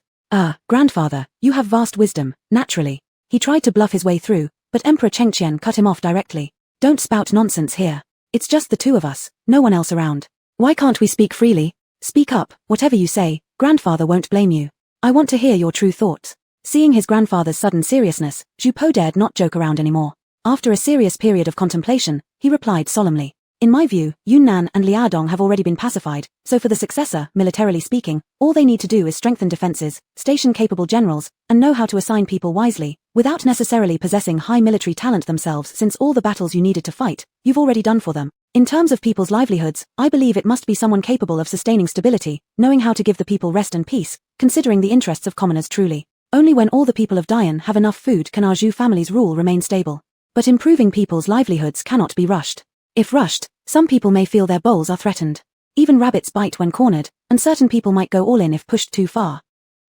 Grandfather, you have vast wisdom, naturally. He tried to bluff his way through, but Emperor Chengqian cut him off directly. Don't spout nonsense here. It's just the two of us, no one else around. Why can't we speak freely? Speak up, whatever you say, grandfather won't blame you. I want to hear your true thoughts. Seeing his grandfather's sudden seriousness, Zhu Po dared not joke around anymore. After a serious period of contemplation, he replied solemnly. In my view, Yunnan and Liaodong have already been pacified, so for the successor, militarily speaking, all they need to do is strengthen defenses, station capable generals, and know how to assign people wisely, without necessarily possessing high military talent themselves since all the battles you needed to fight, you've already done for them. In terms of people's livelihoods, I believe it must be someone capable of sustaining stability, knowing how to give the people rest and peace, considering the interests of commoners truly. Only when all the people of Dian have enough food can our Zhu family's rule remain stable. But improving people's livelihoods cannot be rushed. If rushed, some people may feel their bowls are threatened. Even rabbits bite when cornered, and certain people might go all in if pushed too far.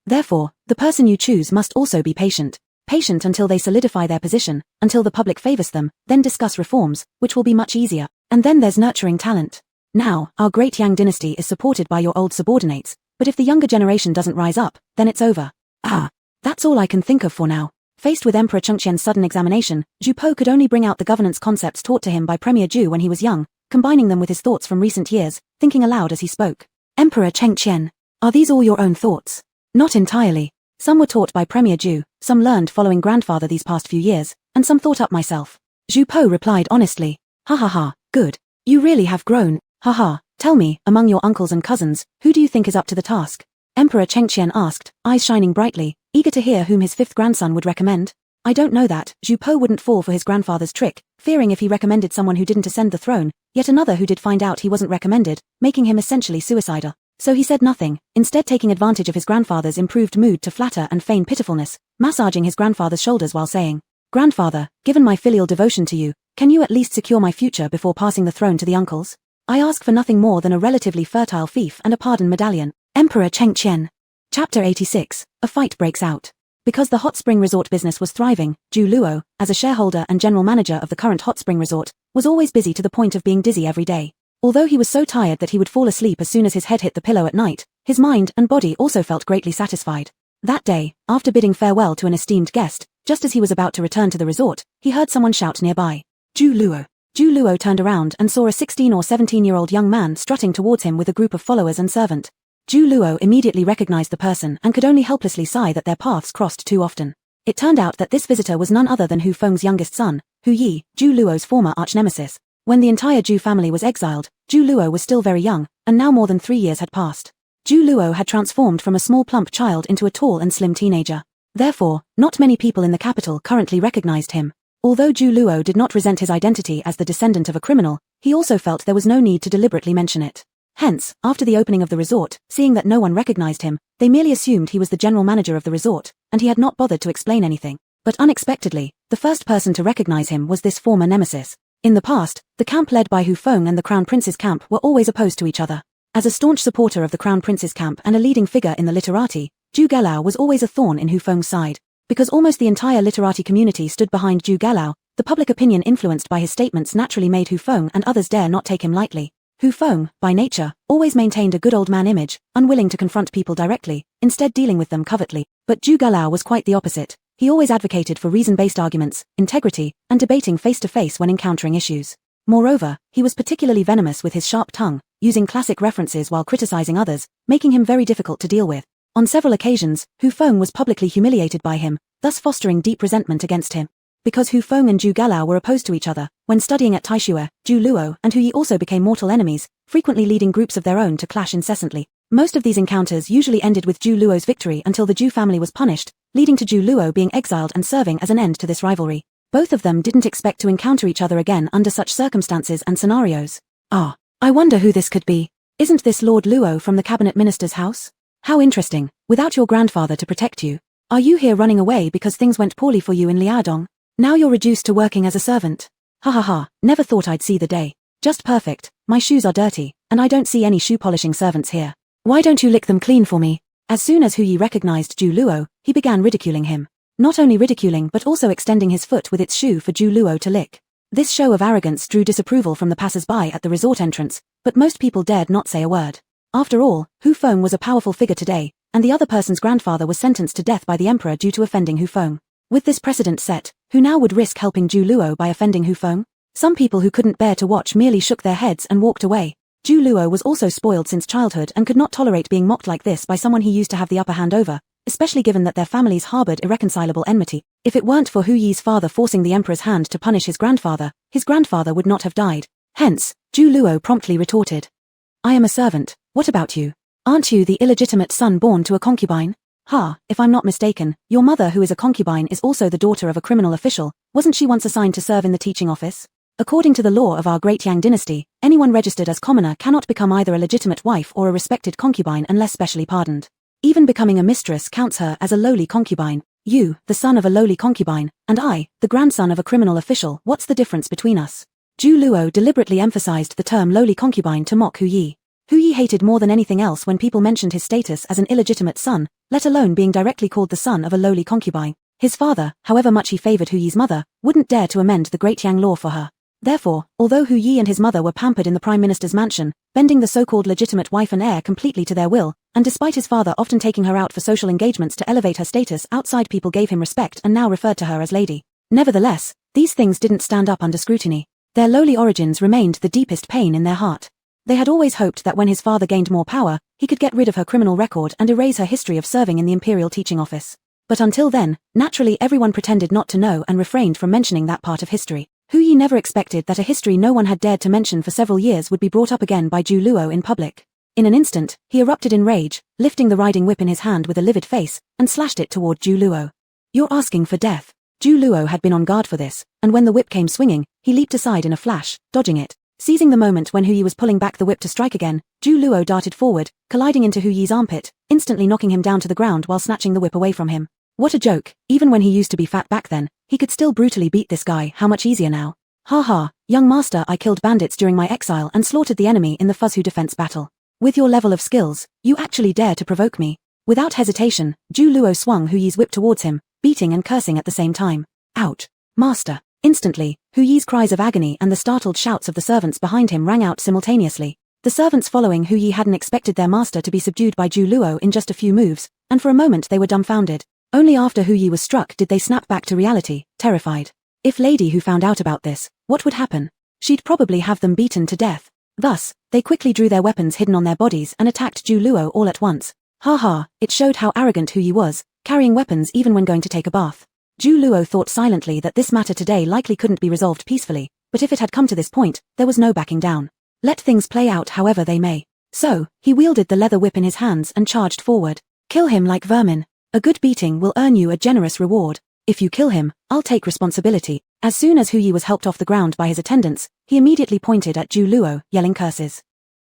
Therefore, the person you choose must also be patient. Patient until they solidify their position, until the public favors them, then discuss reforms, which will be much easier. And then there's nurturing talent. Now, our great Yang dynasty is supported by your old subordinates, but if the younger generation doesn't rise up, then it's over. Ah, that's all I can think of for now. Faced with Emperor Chengqian's sudden examination, Zhu Po could only bring out the governance concepts taught to him by Premier Zhu when he was young, combining them with his thoughts from recent years, thinking aloud as he spoke. Emperor Chengqian, are these all your own thoughts? Not entirely. Some were taught by Premier Zhu, some learned following grandfather these past few years, and some thought up myself. Zhu Po replied honestly. Ha ha ha, good. You really have grown, ha ha. Tell me, among your uncles and cousins, who do you think is up to the task? Emperor Chengqian asked, eyes shining brightly, eager to hear whom his fifth grandson would recommend. I don't know that. Zhu Po wouldn't fall for his grandfather's trick, fearing if he recommended someone who didn't ascend the throne, yet another who did find out he wasn't recommended, making him essentially suicidal. So he said nothing, instead taking advantage of his grandfather's improved mood to flatter and feign pitifulness, massaging his grandfather's shoulders while saying, Grandfather, given my filial devotion to you, can you at least secure my future before passing the throne to the uncles? I ask for nothing more than a relatively fertile fief and a pardon medallion. Emperor Chengqian. Chapter 86, a fight breaks out. Because the hot spring resort business was thriving, Zhu Luo, as a shareholder and general manager of the current hot spring resort, was always busy to the point of being dizzy every day. Although he was so tired that he would fall asleep as soon as his head hit the pillow at night, his mind and body also felt greatly satisfied. That day, after bidding farewell to an esteemed guest, just as he was about to return to the resort, he heard someone shout nearby. Zhu Luo. Zhu Luo turned around and saw a 16 or 17-year-old young man strutting towards him with a group of followers and servant. Zhu Luo immediately recognized the person and could only helplessly sigh that their paths crossed too often. It turned out that this visitor was none other than Hu Feng's youngest son, Hu Yi, Zhu Luo's former arch-nemesis. When the entire Zhu family was exiled, Zhu Luo was still very young, and now more than 3 years had passed. Zhu Luo had transformed from a small plump child into a tall and slim teenager. Therefore, not many people in the capital currently recognized him. Although Zhu Luo did not resent his identity as the descendant of a criminal, he also felt there was no need to deliberately mention it. Hence, after the opening of the resort, seeing that no one recognized him, they merely assumed he was the general manager of the resort, and he had not bothered to explain anything. But unexpectedly, the first person to recognize him was this former nemesis. In the past, the camp led by Hu Feng and the Crown Prince's camp were always opposed to each other. As a staunch supporter of the Crown Prince's camp and a leading figure in the literati, Zhu Gelao was always a thorn in Hu Feng's side. Because almost the entire literati community stood behind Zhu Gelao, the public opinion influenced by his statements naturally made Hu Feng and others dare not take him lightly. Hu Feng, by nature, always maintained a good old man image, unwilling to confront people directly, instead dealing with them covertly. But Zhu Gelao was quite the opposite. He always advocated for reason-based arguments, integrity, and debating face-to-face when encountering issues. Moreover, he was particularly venomous with his sharp tongue, using classic references while criticizing others, making him very difficult to deal with. On several occasions, Hu Feng was publicly humiliated by him, thus fostering deep resentment against him. Because Hu Feng and Zhu Gelao were opposed to each other, when studying at Taishue, Zhu Luo and Hu Yi also became mortal enemies, frequently leading groups of their own to clash incessantly. Most of these encounters usually ended with Zhu Luo's victory until the Zhu family was punished, leading to Zhu Luo being exiled and serving as an end to this rivalry. Both of them didn't expect to encounter each other again under such circumstances and scenarios. Ah, I wonder who this could be. Isn't this Lord Luo from the cabinet minister's house? How interesting, without your grandfather to protect you. Are you here running away because things went poorly for you in Liaodong? Now you're reduced to working as a servant. Ha ha ha, never thought I'd see the day. Just perfect, my shoes are dirty, and I don't see any shoe polishing servants here. Why don't you lick them clean for me? As soon as Hu Yi recognized Zhu Luo, he began ridiculing him. Not only ridiculing but also extending his foot with its shoe for Zhu Luo to lick. This show of arrogance drew disapproval from the passers-by at the resort entrance, but most people dared not say a word. After all, Hu Feng was a powerful figure today, and the other person's grandfather was sentenced to death by the emperor due to offending Hu Feng. With this precedent set, who now would risk helping Zhu Luo by offending Hu Feng? Some people who couldn't bear to watch merely shook their heads and walked away. Zhu Luo was also spoiled since childhood and could not tolerate being mocked like this by someone he used to have the upper hand over, especially given that their families harbored irreconcilable enmity. If it weren't for Hu Yi's father forcing the emperor's hand to punish his grandfather would not have died. Hence, Zhu Luo promptly retorted. I am a servant, what about you? Aren't you the illegitimate son born to a concubine? Ha, if I'm not mistaken, your mother who is a concubine is also the daughter of a criminal official, wasn't she once assigned to serve in the teaching office? According to the law of our great Yang dynasty, anyone registered as commoner cannot become either a legitimate wife or a respected concubine unless specially pardoned. Even becoming a mistress counts her as a lowly concubine. You, the son of a lowly concubine, and I, the grandson of a criminal official, what's the difference between us? Zhu Luo deliberately emphasized the term lowly concubine to mock Hu Yi. Hu Yi hated more than anything else when people mentioned his status as an illegitimate son, let alone being directly called the son of a lowly concubine. His father, however much he favored Hu Yi's mother, wouldn't dare to amend the Great Yang law for her. Therefore, although Hu Yi and his mother were pampered in the prime minister's mansion, bending the so-called legitimate wife and heir completely to their will, and despite his father often taking her out for social engagements to elevate her status outside, people gave him respect and now referred to her as lady. Nevertheless, these things didn't stand up under scrutiny. Their lowly origins remained the deepest pain in their heart. They had always hoped that when his father gained more power, he could get rid of her criminal record and erase her history of serving in the imperial teaching office. But until then, naturally everyone pretended not to know and refrained from mentioning that part of history. Hu Yi never expected that a history no one had dared to mention for several years would be brought up again by Zhu Luo in public. In an instant, he erupted in rage, lifting the riding whip in his hand with a livid face, and slashed it toward Zhu Luo. "You're asking for death." Zhu Luo had been on guard for this, and when the whip came swinging, he leaped aside in a flash, dodging it. Seizing the moment when Hu Yi was pulling back the whip to strike again, Zhu Luo darted forward, colliding into Hu Yi's armpit, instantly knocking him down to the ground while snatching the whip away from him. What a joke! Even when he used to be fat back then, he could still brutally beat this guy. How much easier now? "Ha ha, young master, I killed bandits during my exile and slaughtered the enemy in the Fuzhu defense battle. With your level of skills, you actually dare to provoke me." Without hesitation, Zhu Luo swung Hu Yi's whip towards him, beating and cursing at the same time. "Ouch! Master!" Instantly, Hu Yi's cries of agony and the startled shouts of the servants behind him rang out simultaneously. The servants following Hu Yi hadn't expected their master to be subdued by Zhu Luo in just a few moves, and for a moment they were dumbfounded. Only after Hu Yi was struck did they snap back to reality, terrified. If Lady Hu found out about this, what would happen? She'd probably have them beaten to death. Thus, they quickly drew their weapons hidden on their bodies and attacked Zhu Luo all at once. Ha ha, it showed how arrogant Hu Yi was, carrying weapons even when going to take a bath. Zhu Luo thought silently that this matter today likely couldn't be resolved peacefully, but if it had come to this point, there was no backing down. Let things play out however they may. So, he wielded the leather whip in his hands and charged forward. "Kill him like vermin. A good beating will earn you a generous reward. If you kill him, I'll take responsibility." As soon as Hu Yi was helped off the ground by his attendants, he immediately pointed at Zhu Luo, yelling curses.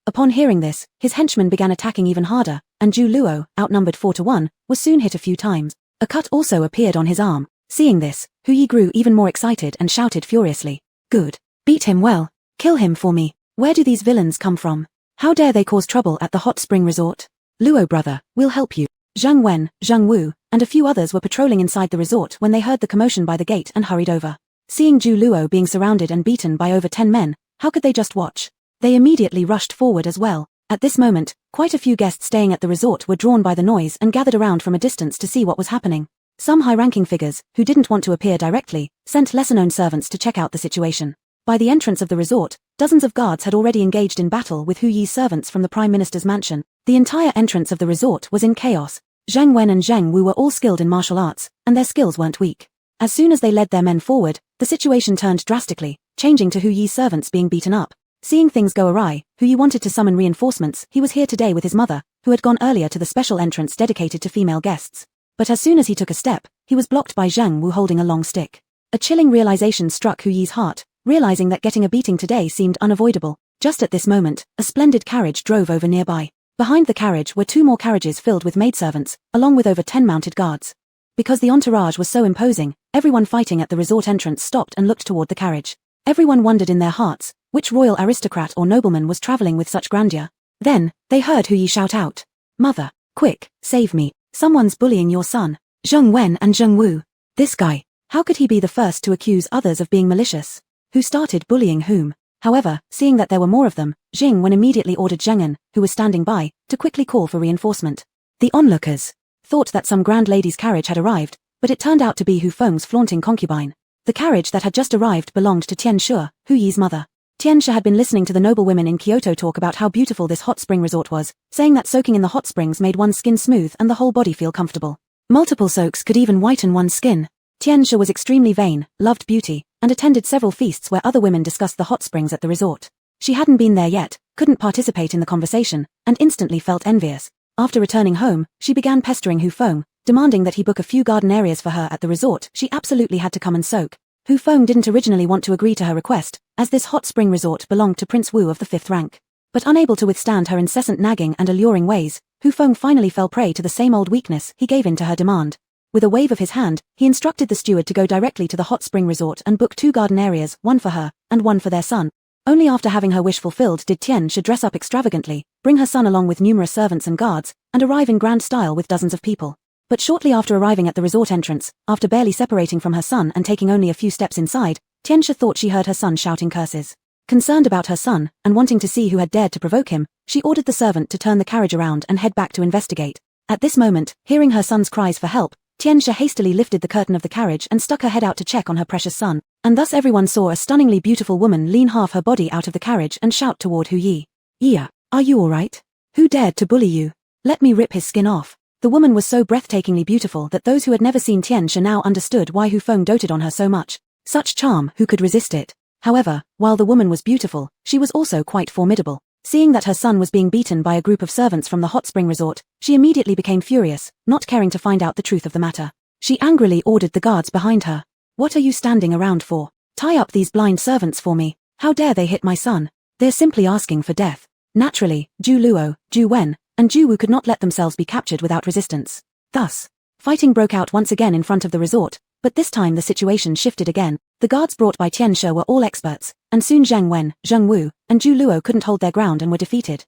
Upon hearing this, his henchmen began attacking even harder, and Zhu Luo, outnumbered 4-1, was soon hit a few times. A cut also appeared on his arm. Seeing this, Hu Yi grew even more excited and shouted furiously. "Good. Beat him well. Kill him for me. Where do these villains come from? How dare they cause trouble at the hot spring resort? Luo brother, we'll help you." Zhang Wen, Zhang Wu, and a few others were patrolling inside the resort when they heard the commotion by the gate and hurried over. Seeing Zhu Luo being surrounded and beaten by over 10 men, how could they just watch? They immediately rushed forward as well. At this moment, quite a few guests staying at the resort were drawn by the noise and gathered around from a distance to see what was happening. Some high-ranking figures, who didn't want to appear directly, sent lesser-known servants to check out the situation. By the entrance of the resort, dozens of guards had already engaged in battle with Hu Yi's servants from the Prime Minister's mansion. The entire entrance of the resort was in chaos. Zhang Wen and Zhang Wu were all skilled in martial arts, and their skills weren't weak. As soon as they led their men forward, the situation turned drastically, changing to Hu Yi's servants being beaten up. Seeing things go awry, Hu Yi wanted to summon reinforcements. He was here today with his mother, who had gone earlier to the special entrance dedicated to female guests. But as soon as he took a step, he was blocked by Zhang Wu holding a long stick. A chilling realization struck Hu Yi's heart, realizing that getting a beating today seemed unavoidable. Just at this moment, a splendid carriage drove over nearby. Behind the carriage were 2 more carriages filled with maidservants, along with over 10 mounted guards. Because the entourage was so imposing, everyone fighting at the resort entrance stopped and looked toward the carriage. Everyone wondered in their hearts, which royal aristocrat or nobleman was traveling with such grandeur. Then, they heard Hu Yi shout out, "Mother, quick, save me. Someone's bullying your son." Zheng Wen and Zheng Wu. This guy. How could he be the first to accuse others of being malicious? Who started bullying whom? However, seeing that there were more of them, Jing Wen immediately ordered Zheng, who was standing by, to quickly call for reinforcement. The onlookers thought that some grand lady's carriage had arrived, but it turned out to be Hu Feng's flaunting concubine. The carriage that had just arrived belonged to Tian Shu, Hu Yi's mother. Tian Shu had been listening to the noble women in Kyoto talk about how beautiful this hot spring resort was, saying that soaking in the hot springs made one's skin smooth and the whole body feel comfortable. Multiple soaks could even whiten one's skin. Tian Shu was extremely vain, loved beauty, and attended several feasts where other women discussed the hot springs at the resort. She hadn't been there yet, couldn't participate in the conversation, and instantly felt envious. After returning home, she began pestering Hu Feng, demanding that he book a few garden areas for her at the resort. She absolutely had to come and soak. Hu Feng didn't originally want to agree to her request, as this hot spring resort belonged to Prince Wu of the 5th rank. But unable to withstand her incessant nagging and alluring ways, Hu Feng finally fell prey to the same old weakness. He gave in to her demand. With a wave of his hand, he instructed the steward to go directly to the hot spring resort and book 2 garden areas, one for her, and one for their son. Only after having her wish fulfilled did Tian Shu dress up extravagantly, bring her son along with numerous servants and guards, and arrive in grand style with dozens of people. But shortly after arriving at the resort entrance, after barely separating from her son and taking only a few steps inside, Tian Shu thought she heard her son shouting curses. Concerned about her son, and wanting to see who had dared to provoke him, she ordered the servant to turn the carriage around and head back to investigate. At this moment, hearing her son's cries for help, Tianxia hastily lifted the curtain of the carriage and stuck her head out to check on her precious son, and thus everyone saw a stunningly beautiful woman lean half her body out of the carriage and shout toward Hu Yi. "Yeah, are you alright? Who dared to bully you? Let me rip his skin off." The woman was so breathtakingly beautiful that those who had never seen Tianxia now understood why Hu Feng doted on her so much. Such charm, who could resist it? However, while the woman was beautiful, she was also quite formidable. Seeing that her son was being beaten by a group of servants from the hot spring resort, she immediately became furious, not caring to find out the truth of the matter. She angrily ordered the guards behind her. "What are you standing around for? Tie up these blind servants for me. How dare they hit my son? They're simply asking for death." Naturally, Zhu Luo, Zhu Wen, and Zhu Wu could not let themselves be captured without resistance. Thus, fighting broke out once again in front of the resort, but this time the situation shifted again. The guards brought by Tianxia were all experts, and soon Zheng Wen, Zheng Wu, and Zhu Luo couldn't hold their ground and were defeated.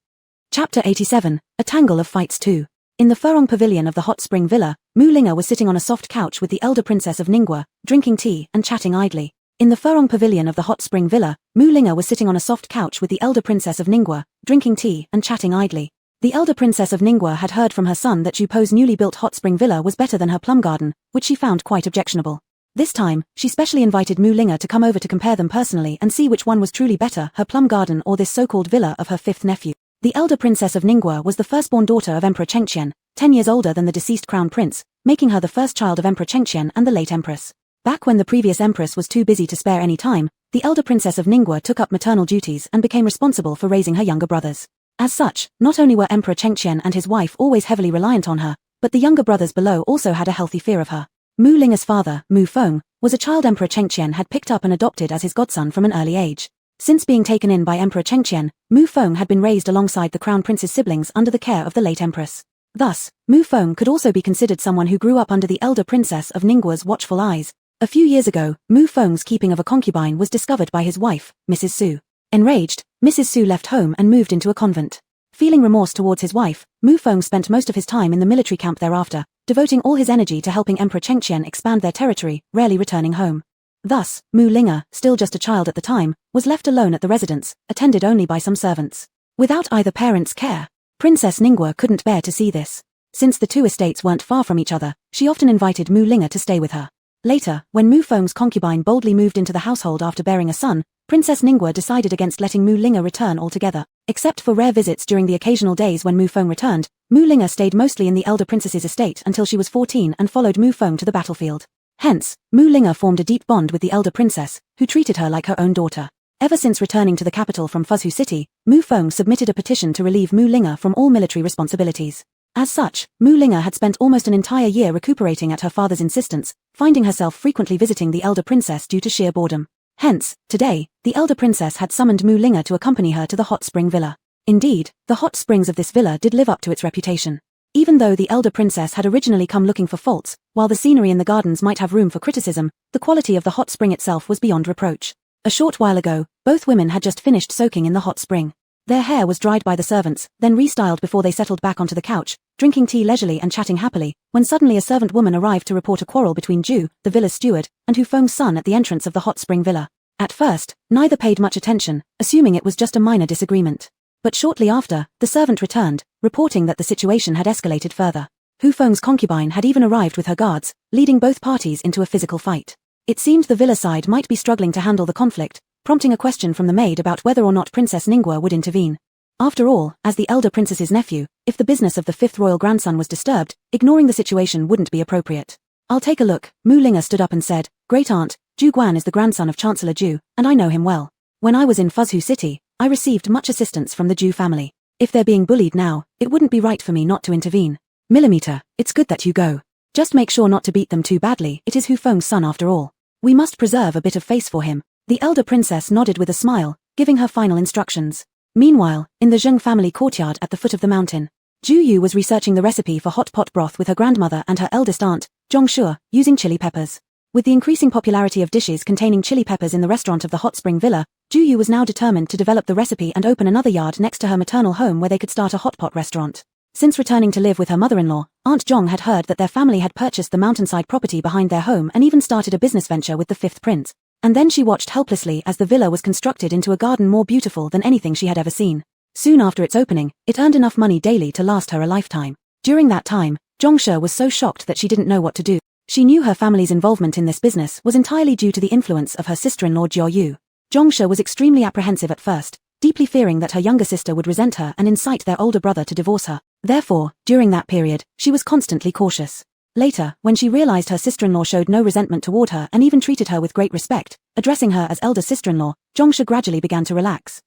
Chapter 87, A Tangle of Fights 2. In the Furong Pavilion of the Hot Spring Villa, Mu Linga was sitting on a soft couch with the elder princess of Ningguo, drinking tea and chatting idly. In the Furong Pavilion of the Hot Spring Villa, Mu Linga was sitting on a soft couch with the elder princess of Ningguo, drinking tea and chatting idly. The elder princess of Ningguo had heard from her son that Zhu Po's newly built hot spring villa was better than her plum garden, which she found quite objectionable. This time, she specially invited Mu Linga to come over to compare them personally and see which one was truly better, her plum garden or this so-called villa of her fifth nephew. The elder princess of Ningguo was the firstborn daughter of Emperor Chengqian, 10 years older than the deceased crown prince, making her the first child of Emperor Chengqian and the late empress. Back when the previous empress was too busy to spare any time, the elder princess of Ningguo took up maternal duties and became responsible for raising her younger brothers. As such, not only were Emperor Chengqian and his wife always heavily reliant on her, but the younger brothers below also had a healthy fear of her. Mu Linga's father, Mu Feng, was a child Emperor Chengqian had picked up and adopted as his godson from an early age. Since being taken in by Emperor Chengqian, Mu Feng had been raised alongside the crown prince's siblings under the care of the late empress. Thus, Mu Feng could also be considered someone who grew up under the elder princess of Ningguo's watchful eyes. A few years ago, Mu Feng's keeping of a concubine was discovered by his wife, Mrs. Su. Enraged, Mrs. Su left home and moved into a convent. Feeling remorse towards his wife, Mu Feng spent most of his time in the military camp thereafter, devoting all his energy to helping Emperor Chengqian expand their territory, rarely returning home. Thus, Mu Linga, still just a child at the time, was left alone at the residence, attended only by some servants. Without either parent's care, Princess Ningguo couldn't bear to see this. Since the two estates weren't far from each other, she often invited Mu Linga to stay with her. Later, when Mu Feng's concubine boldly moved into the household after bearing a son, Princess Ningguo decided against letting Mu Linga return altogether. Except for rare visits during the occasional days when Mu Feng returned, Mu Linga stayed mostly in the elder princess's estate until she was 14 and followed Mu Feng to the battlefield. Hence, Mu Linga formed a deep bond with the elder princess, who treated her like her own daughter. Ever since returning to the capital from Fuzhou City, Mu Feng submitted a petition to relieve Mu Linga from all military responsibilities. As such, Mu Linga had spent almost an entire year recuperating at her father's insistence, finding herself frequently visiting the elder princess due to sheer boredom. Hence, today, the elder princess had summoned Mu Linga to accompany her to the hot spring villa. Indeed, the hot springs of this villa did live up to its reputation. Even though the elder princess had originally come looking for faults, while the scenery in the gardens might have room for criticism, the quality of the hot spring itself was beyond reproach. A short while ago, both women had just finished soaking in the hot spring. Their hair was dried by the servants, then restyled before they settled back onto the couch, drinking tea leisurely and chatting happily, when suddenly a servant woman arrived to report a quarrel between Zhu, the villa's steward, and Hu Feng's son at the entrance of the hot spring villa. At first, neither paid much attention, assuming it was just a minor disagreement. But shortly after, the servant returned, reporting that the situation had escalated further. Hu Feng's concubine had even arrived with her guards, leading both parties into a physical fight. It seemed the villa side might be struggling to handle the conflict, prompting a question from the maid about whether or not Princess Ningguo would intervene. After all, as the elder princess's nephew, if the business of the fifth royal grandson was disturbed, ignoring the situation wouldn't be appropriate. "I'll take a look." Mu Linga stood up and said, "Great aunt, Zhu Guan is the grandson of Chancellor Zhu, and I know him well. When I was in Fuzhou City, I received much assistance from the Zhu family. If they're being bullied now, it wouldn't be right for me not to intervene. Millimeter, it's good that you go. Just make sure not to beat them too badly, it is Hu Feng's son after all. We must preserve a bit of face for him." The elder princess nodded with a smile, giving her final instructions. Meanwhile, in the Zheng family courtyard at the foot of the mountain, Zhu Yu was researching the recipe for hot pot broth with her grandmother and her eldest aunt, Zhong Shuo, using chili peppers. With the increasing popularity of dishes containing chili peppers in the restaurant of the hot spring villa, Zhu Yu was now determined to develop the recipe and open another yard next to her maternal home where they could start a hot pot restaurant. Since returning to live with her mother-in-law, Aunt Zhong had heard that their family had purchased the mountainside property behind their home and even started a business venture with the fifth prince. And then she watched helplessly as the villa was constructed into a garden more beautiful than anything she had ever seen. Soon after its opening, it earned enough money daily to last her a lifetime. During that time, Zhongshe was so shocked that she didn't know what to do. She knew her family's involvement in this business was entirely due to the influence of her sister-in-law Jiao Yu. Zhongshe was extremely apprehensive at first, deeply fearing that her younger sister would resent her and incite their older brother to divorce her. Therefore, during that period, she was constantly cautious. Later, when she realized her sister-in-law showed no resentment toward her and even treated her with great respect, addressing her as elder sister-in-law, Zhongshe gradually began to relax.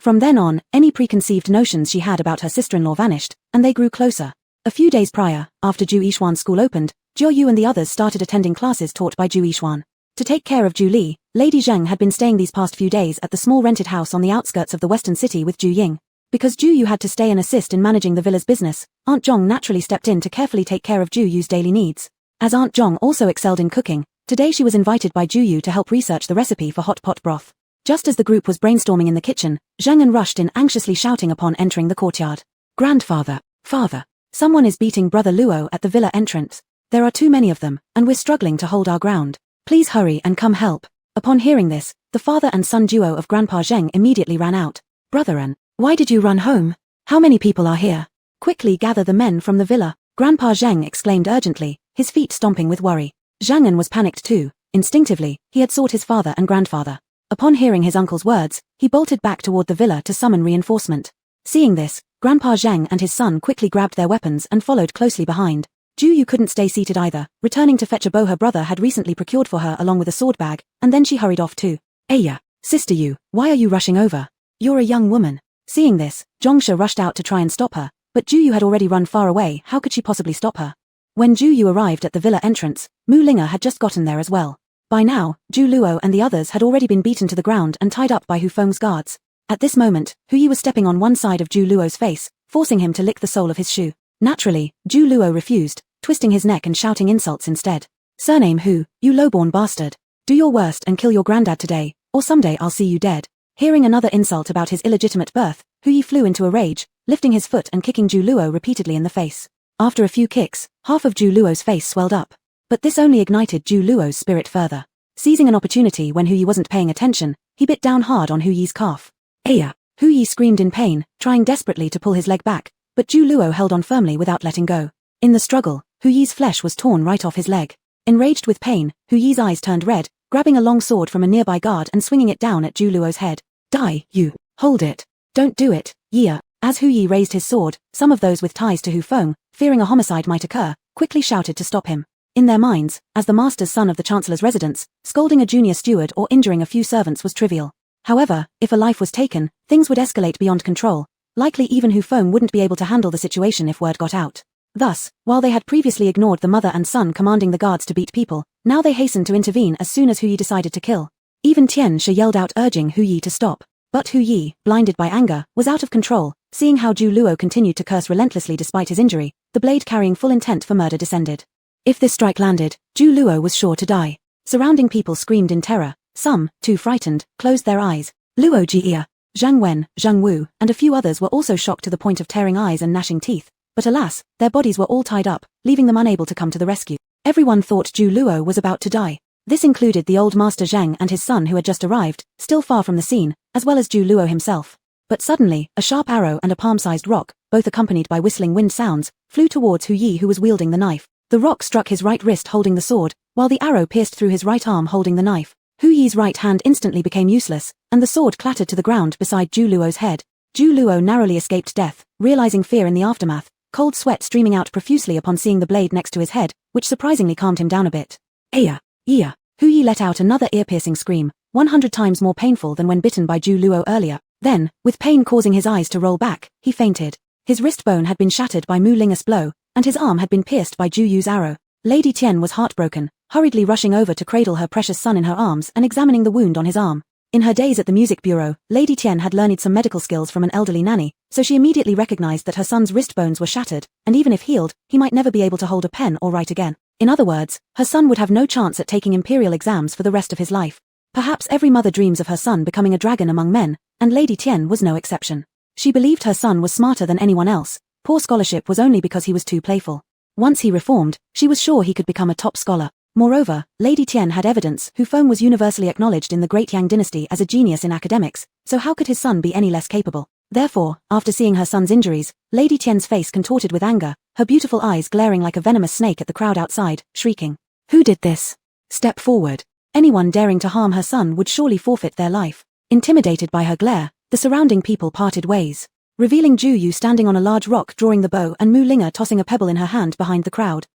From then on, any preconceived notions she had about her sister-in-law vanished, and they grew closer. A few days prior, after Ju Yixuan's school opened, Jiao Yu and the others started attending classes taught by Ju Yixuan. To take care of Ju Li, Lady Zheng had been staying these past few days at the small rented house on the outskirts of the western city with Ju Ying. Because Ju Yu had to stay and assist in managing the villa's business, Aunt Zhong naturally stepped in to carefully take care of Ju Yu's daily needs. As Aunt Zhong also excelled in cooking, today she was invited by Ju Yu to help research the recipe for hot pot broth. Just as the group was brainstorming in the kitchen, Zheng An rushed in anxiously shouting upon entering the courtyard. "Grandfather, father, someone is beating Brother Luo at the villa entrance. There are too many of them, and we're struggling to hold our ground. Please hurry and come help." Upon hearing this, the father and son duo of Grandpa Zheng immediately ran out. "Brother An, why did you run home? How many people are here? Quickly gather the men from the villa," Grandpa Zheng exclaimed urgently, his feet stomping with worry. Zhang An was panicked too. Instinctively, he had sought his father and grandfather. Upon hearing his uncle's words, he bolted back toward the villa to summon reinforcement. Seeing this, Grandpa Zhang and his son quickly grabbed their weapons and followed closely behind. Ju Yu couldn't stay seated either, returning to fetch a bow her brother had recently procured for her along with a sword bag, and then she hurried off too. "Aya, sister Yu, why are you rushing over? You're a young woman." Seeing this, Zhongshe rushed out to try and stop her, but Ju Yu had already run far away. How could she possibly stop her? When Ju Yu arrived at the villa entrance, Mu Linga had just gotten there as well. By now, Ju Luo and the others had already been beaten to the ground and tied up by Hu Feng's guards. At this moment, Hu Yi was stepping on one side of Ju Luo's face, forcing him to lick the sole of his shoe. Naturally, Ju Luo refused, twisting his neck and shouting insults instead. "Surname Hu, you lowborn bastard. Do your worst and kill your granddad today, or someday I'll see you dead." Hearing another insult about his illegitimate birth, Hu Yi flew into a rage, lifting his foot and kicking Ju Luo repeatedly in the face. After a few kicks, half of Ju Luo's face swelled up. But this only ignited Ju Luo's spirit further. Seizing an opportunity when Hu Yi wasn't paying attention, he bit down hard on Hu Yi's calf. "Aya!" Hu Yi screamed in pain, trying desperately to pull his leg back, but Ju Luo held on firmly without letting go. In the struggle, Hu Yi's flesh was torn right off his leg. Enraged with pain, Hu Yi's eyes turned red, grabbing a long sword from a nearby guard and swinging it down at Ju Luo's head. "Die, you! Hold it! Don't do it, Yia!" As Hu Yi raised his sword, some of those with ties to Hu Feng, fearing a homicide might occur, quickly shouted to stop him. In their minds, as the master's son of the chancellor's residence, scolding a junior steward or injuring a few servants was trivial. However, if a life was taken, things would escalate beyond control. Likely even Hu Feng wouldn't be able to handle the situation if word got out. Thus, while they had previously ignored the mother and son commanding the guards to beat people, now they hastened to intervene as soon as Hu Yi decided to kill. Even Tian Shi yelled out urging Hu Yi to stop. But Hu Yi, blinded by anger, was out of control. Seeing how Ju Luo continued to curse relentlessly despite his injury, the blade carrying full intent for murder descended. If this strike landed, Ju Luo was sure to die. Surrounding people screamed in terror. Some, too frightened, closed their eyes. Luo Jia, Zhang Wen, Zhang Wu, and a few others were also shocked to the point of tearing eyes and gnashing teeth. But alas, their bodies were all tied up, leaving them unable to come to the rescue. Everyone thought Ju Luo was about to die. This included the old master Zhang and his son who had just arrived, still far from the scene, as well as Ju Luo himself. But suddenly, a sharp arrow and a palm-sized rock, both accompanied by whistling wind sounds, flew towards Hu Yi who was wielding the knife. The rock struck his right wrist holding the sword, while the arrow pierced through his right arm holding the knife. Hu Yi's right hand instantly became useless, and the sword clattered to the ground beside Ju Luo's head. Ju Luo narrowly escaped death, realizing fear in the aftermath, cold sweat streaming out profusely upon seeing the blade next to his head, which surprisingly calmed him down a bit. "Aya! Iya!" Hu Yi let out another ear-piercing scream, 100 times more painful than when bitten by Ju Luo earlier. Then, with pain causing his eyes to roll back, he fainted. His wrist bone had been shattered by Mu Linga's blow, and his arm had been pierced by Ju Yu's arrow. Lady Tian was heartbroken, hurriedly rushing over to cradle her precious son in her arms and examining the wound on his arm. In her days at the music bureau, Lady Tian had learned some medical skills from an elderly nanny, so she immediately recognized that her son's wrist bones were shattered, and even if healed, he might never be able to hold a pen or write again. In other words, her son would have no chance at taking imperial exams for the rest of his life. Perhaps every mother dreams of her son becoming a dragon among men, and Lady Tian was no exception. She believed her son was smarter than anyone else. Poor scholarship was only because he was too playful. Once he reformed, she was sure he could become a top scholar. Moreover, Lady Tian had evidence Hu Feng was universally acknowledged in the Great Yang dynasty as a genius in academics, so how could his son be any less capable? Therefore, after seeing her son's injuries, Lady Tian's face contorted with anger, her beautiful eyes glaring like a venomous snake at the crowd outside, shrieking, "Who did this? Step forward. Anyone daring to harm her son would surely forfeit their life." Intimidated by her glare, the surrounding people parted ways, revealing Ju Yu standing on a large rock drawing the bow and Mu Linga tossing a pebble in her hand behind the crowd.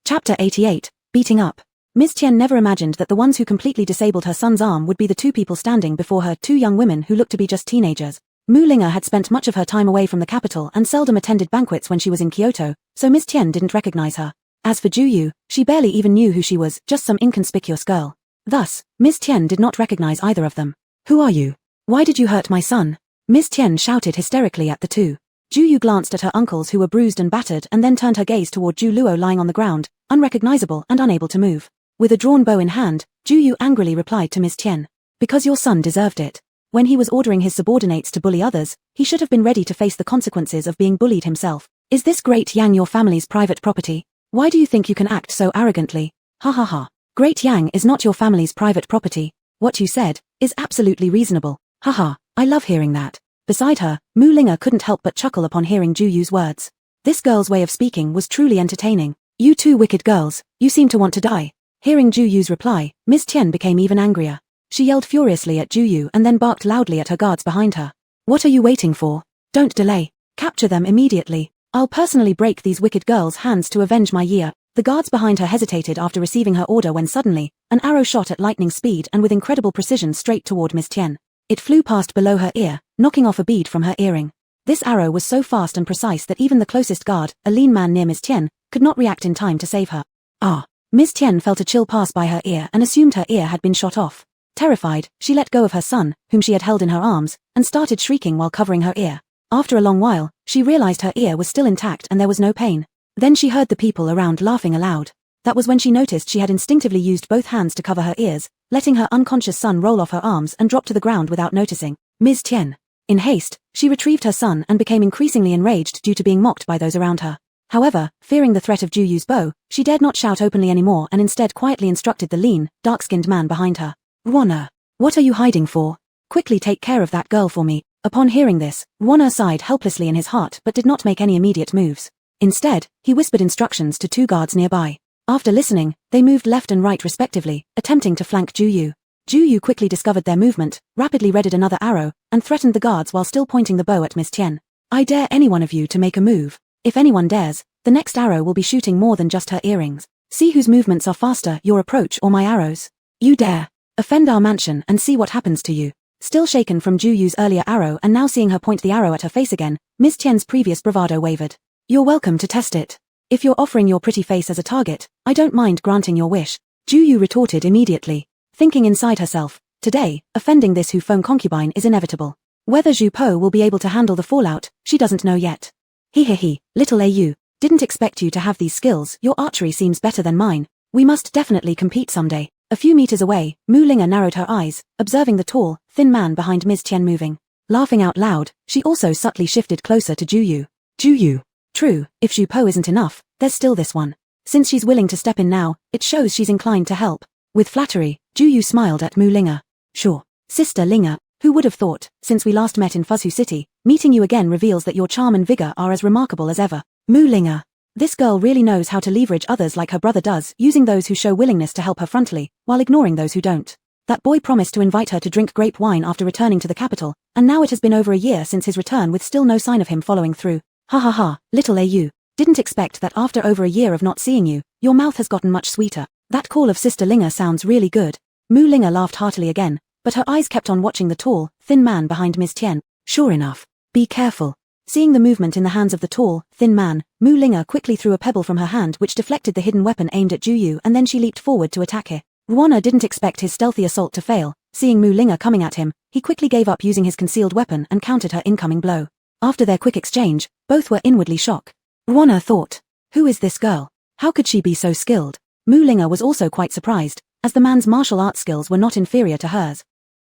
Chapter 88, Beating Up. Ms. Tian never imagined that the ones who completely disabled her son's arm would be the two people standing before her, two young women who looked to be just teenagers. Mu Linga had spent much of her time away from the capital and seldom attended banquets when she was in Kyoto, so Ms. Tian didn't recognize her. As for Ju Yu, she barely even knew who she was, just some inconspicuous girl. Thus, Ms. Tian did not recognize either of them. "Who are you? Why did you hurt my son?" Ms. Tian shouted hysterically at the two. Ju Yu glanced at her uncles who were bruised and battered and then turned her gaze toward Ju Luo lying on the ground, unrecognizable and unable to move. With a drawn bow in hand, Ju Yu angrily replied to Ms. Tian, "Because your son deserved it. When he was ordering his subordinates to bully others, he should have been ready to face the consequences of being bullied himself. Is this Great Yang your family's private property? Why do you think you can act so arrogantly? Ha ha ha. Great Yang is not your family's private property. What you said is absolutely reasonable. Ha ha, I love hearing that." Beside her, Mu Linga couldn't help but chuckle upon hearing Ju Yu's words. This girl's way of speaking was truly entertaining. "You two wicked girls, you seem to want to die." Hearing Ju Yu's reply, Ms. Tian became even angrier. She yelled furiously at Ju Yu and then barked loudly at her guards behind her. "What are you waiting for? Don't delay. Capture them immediately. I'll personally break these wicked girls' hands to avenge my year." The guards behind her hesitated after receiving her order when suddenly, an arrow shot at lightning speed and with incredible precision straight toward Ms. Tian. It flew past below her ear, knocking off a bead from her earring. This arrow was so fast and precise that even the closest guard, a lean man near Ms. Tian, could not react in time to save her. Ah! Ms. Tian felt a chill pass by her ear and assumed her ear had been shot off. Terrified, she let go of her son, whom she had held in her arms, and started shrieking while covering her ear. After a long while, she realized her ear was still intact and there was no pain. Then she heard the people around laughing aloud. That was when she noticed she had instinctively used both hands to cover her ears, letting her unconscious son roll off her arms and drop to the ground without noticing. Ms. Tian. In haste, she retrieved her son and became increasingly enraged due to being mocked by those around her. However, fearing the threat of Ju Yu's bow, she dared not shout openly anymore and instead quietly instructed the lean, dark-skinned man behind her. "Ruoner, what are you hiding for? Quickly take care of that girl for me." Upon hearing this, Ruoner sighed helplessly in his heart but did not make any immediate moves. Instead, he whispered instructions to two guards nearby. After listening, they moved left and right respectively, attempting to flank Ju Yu. Ju Yu quickly discovered their movement, rapidly readied another arrow, and threatened the guards while still pointing the bow at Ms. Tian. "I dare any one of you to make a move. If anyone dares, the next arrow will be shooting more than just her earrings. See whose movements are faster, your approach or my arrows. You dare offend our mansion and see what happens to you." Still shaken from Ju Yu's earlier arrow and now seeing her point the arrow at her face again, Ms. Tian's previous bravado wavered. "You're welcome to test it. If you're offering your pretty face as a target, I don't mind granting your wish." Ju Yu retorted immediately, thinking inside herself, "Today, offending this Hu Feng concubine is inevitable. Whether Zhu Po will be able to handle the fallout, she doesn't know yet. He, little AU, didn't expect you to have these skills. Your archery seems better than mine. We must definitely compete someday." A few meters away, Mu Linga narrowed her eyes, observing the tall, thin man behind Ms. Tian moving. Laughing out loud, she also subtly shifted closer to Ju Yu. "Ju Yu. True, if Zhu Po isn't enough, there's still this one. Since she's willing to step in now, it shows she's inclined to help." With flattery, Ju Yu smiled at Mu Linga. "Sure. Sister Linga, who would have thought, since we last met in Fuzhu City, meeting you again reveals that your charm and vigor are as remarkable as ever. Mu Linga. This girl really knows how to leverage others like her brother does, using those who show willingness to help her frontally, while ignoring those who don't. That boy promised to invite her to drink grape wine after returning to the capital, and now it has been over a year since his return with still no sign of him following through. Ha ha ha, little AU. Didn't expect that after over a year of not seeing you, your mouth has gotten much sweeter. That call of Sister Linga sounds really good." Mu Linga laughed heartily again, but her eyes kept on watching the tall, thin man behind Ms. Tian. "Sure enough. Be careful." Seeing the movement in the hands of the tall, thin man, Mu Linga quickly threw a pebble from her hand which deflected the hidden weapon aimed at Ju Yu and then she leaped forward to attack her. Ruoner didn't expect his stealthy assault to fail. Seeing Mu Linga coming at him, he quickly gave up using his concealed weapon and countered her incoming blow. After their quick exchange, both were inwardly shocked. Ruoner thought, "Who is this girl? How could she be so skilled?" Mu Linga was also quite surprised, as the man's martial arts skills were not inferior to hers.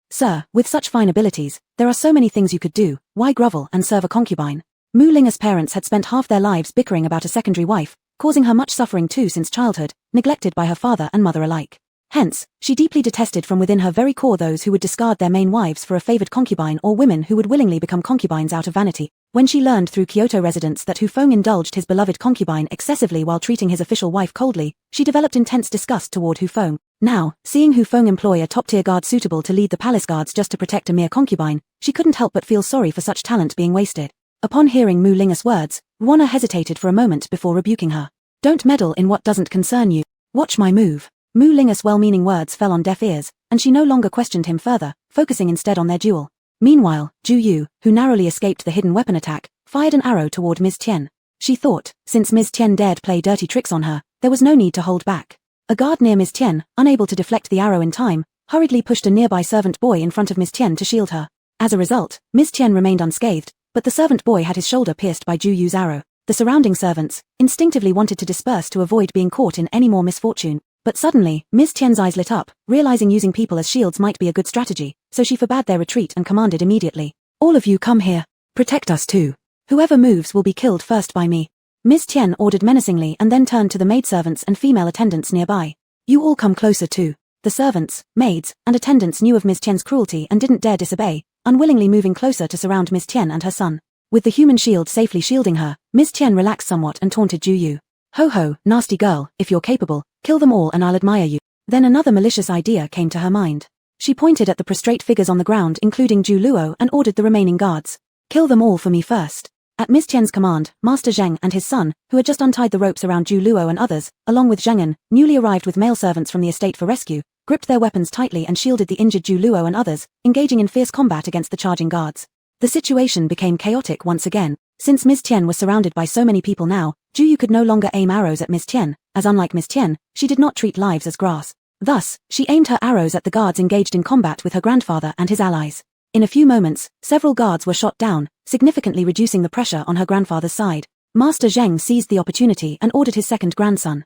"Sir, with such fine abilities, there are so many things you could do. Why grovel and serve a concubine?" Mu Linga's parents had spent half their lives bickering about a secondary wife, causing her much suffering too since childhood, neglected by her father and mother alike. Hence, she deeply detested from within her very core those who would discard their main wives for a favored concubine or women who would willingly become concubines out of vanity. When she learned through Kyoto residents that Hu Feng indulged his beloved concubine excessively while treating his official wife coldly, she developed intense disgust toward Hu Feng. Now, seeing Hu Feng employ a top-tier guard suitable to lead the palace guards just to protect a mere concubine, she couldn't help but feel sorry for such talent being wasted. Upon hearing Mu Linga's words, Ruana hesitated for a moment before rebuking her. "Don't meddle in what doesn't concern you. Watch my move." Mu Linga's well-meaning words fell on deaf ears, and she no longer questioned him further, focusing instead on their duel. Meanwhile, Ju Yu, who narrowly escaped the hidden weapon attack, fired an arrow toward Ms. Tian. She thought, since Ms. Tian dared play dirty tricks on her, there was no need to hold back. A guard near Ms. Tian, unable to deflect the arrow in time, hurriedly pushed a nearby servant boy in front of Ms. Tian to shield her. As a result, Ms. Tian remained unscathed, but the servant boy had his shoulder pierced by Ju Yu's arrow. The surrounding servants instinctively wanted to disperse to avoid being caught in any more misfortune. But suddenly, Ms. Tian's eyes lit up, realizing using people as shields might be a good strategy, so she forbade their retreat and commanded immediately. "All of you come here. Protect us too. Whoever moves will be killed first by me." Ms. Tian ordered menacingly and then turned to the maidservants and female attendants nearby. "You all come closer too." The servants, maids, and attendants knew of Ms. Tian's cruelty and didn't dare disobey, unwillingly moving closer to surround Ms. Tian and her son. With the human shield safely shielding her, Ms. Tian relaxed somewhat and taunted Ju Yu. "Ho ho, nasty girl, if you're capable, kill them all and I'll admire you." Then another malicious idea came to her mind. She pointed at the prostrate figures on the ground including Ju Luo and ordered the remaining guards. "Kill them all for me first." At Ms. Tian's command, Master Zheng and his son, who had just untied the ropes around Ju Luo and others, along with Zhengen, newly arrived with male servants from the estate for rescue, gripped their weapons tightly and shielded the injured Ju Luo and others, engaging in fierce combat against the charging guards. The situation became chaotic once again. Since Ms. Tian was surrounded by so many people now, Ju Yu could no longer aim arrows at Ms. Tian, as unlike Ms. Tian, she did not treat lives as grass. Thus, she aimed her arrows at the guards engaged in combat with her grandfather and his allies. In a few moments, several guards were shot down, significantly reducing the pressure on her grandfather's side. Master Zheng seized the opportunity and ordered his second grandson.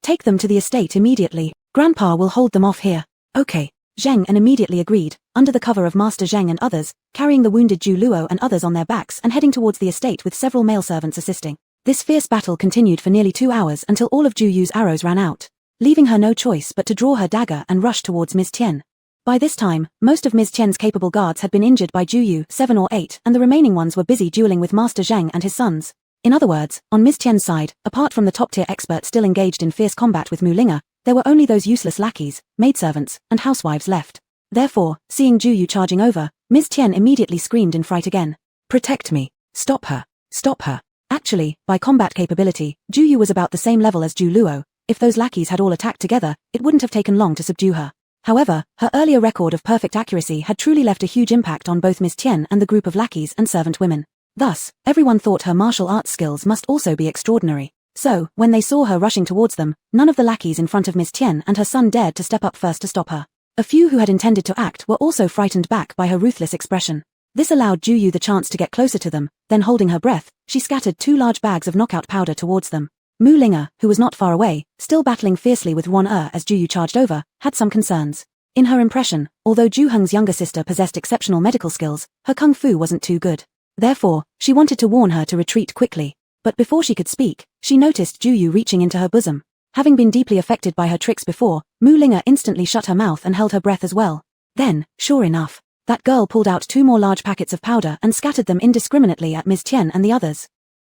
Take them to the estate immediately. Grandpa will hold them off here." "Okay." Zheng immediately agreed, under the cover of Master Zheng and others, carrying the wounded Ju Luo and others on their backs and heading towards the estate with several male servants assisting. This fierce battle continued for nearly 2 hours until all of Ju Yu's arrows ran out, leaving her no choice but to draw her dagger and rush towards Ms. Tian. By this time, most of Ms. Tian's capable guards had been injured by Ju Yu, 7 or 8, and the remaining ones were busy dueling with Master Zheng and his sons. In other words, on Ms. Tian's side, apart from the top-tier expert still engaged in fierce combat with Mu Linga, there were only those useless lackeys, maidservants, and housewives left. Therefore, seeing Ju Yu charging over, Ms. Tian immediately screamed in fright again. "Protect me. Stop her. Stop her." Actually, by combat capability, Ju Yu was about the same level as Ju Luo. If those lackeys had all attacked together, it wouldn't have taken long to subdue her. However, her earlier record of perfect accuracy had truly left a huge impact on both Ms. Tian and the group of lackeys and servant women. Thus, everyone thought her martial arts skills must also be extraordinary. So, when they saw her rushing towards them, none of the lackeys in front of Ms. Tian and her son dared to step up first to stop her. A few who had intended to act were also frightened back by her ruthless expression. This allowed Ju Yu the chance to get closer to them, then holding her breath, she scattered 2 large bags of knockout powder towards them. Mu Linga, who was not far away, still battling fiercely with Ruan as Ju Yu charged over, had some concerns. In her impression, although Ju Heng's younger sister possessed exceptional medical skills, her kung fu wasn't too good. Therefore, she wanted to warn her to retreat quickly. But before she could speak, she noticed Ju Yu reaching into her bosom. Having been deeply affected by her tricks before, Mu Linga instantly shut her mouth and held her breath as well. Then, sure enough, that girl pulled out 2 more large packets of powder and scattered them indiscriminately at Ms. Tian and the others.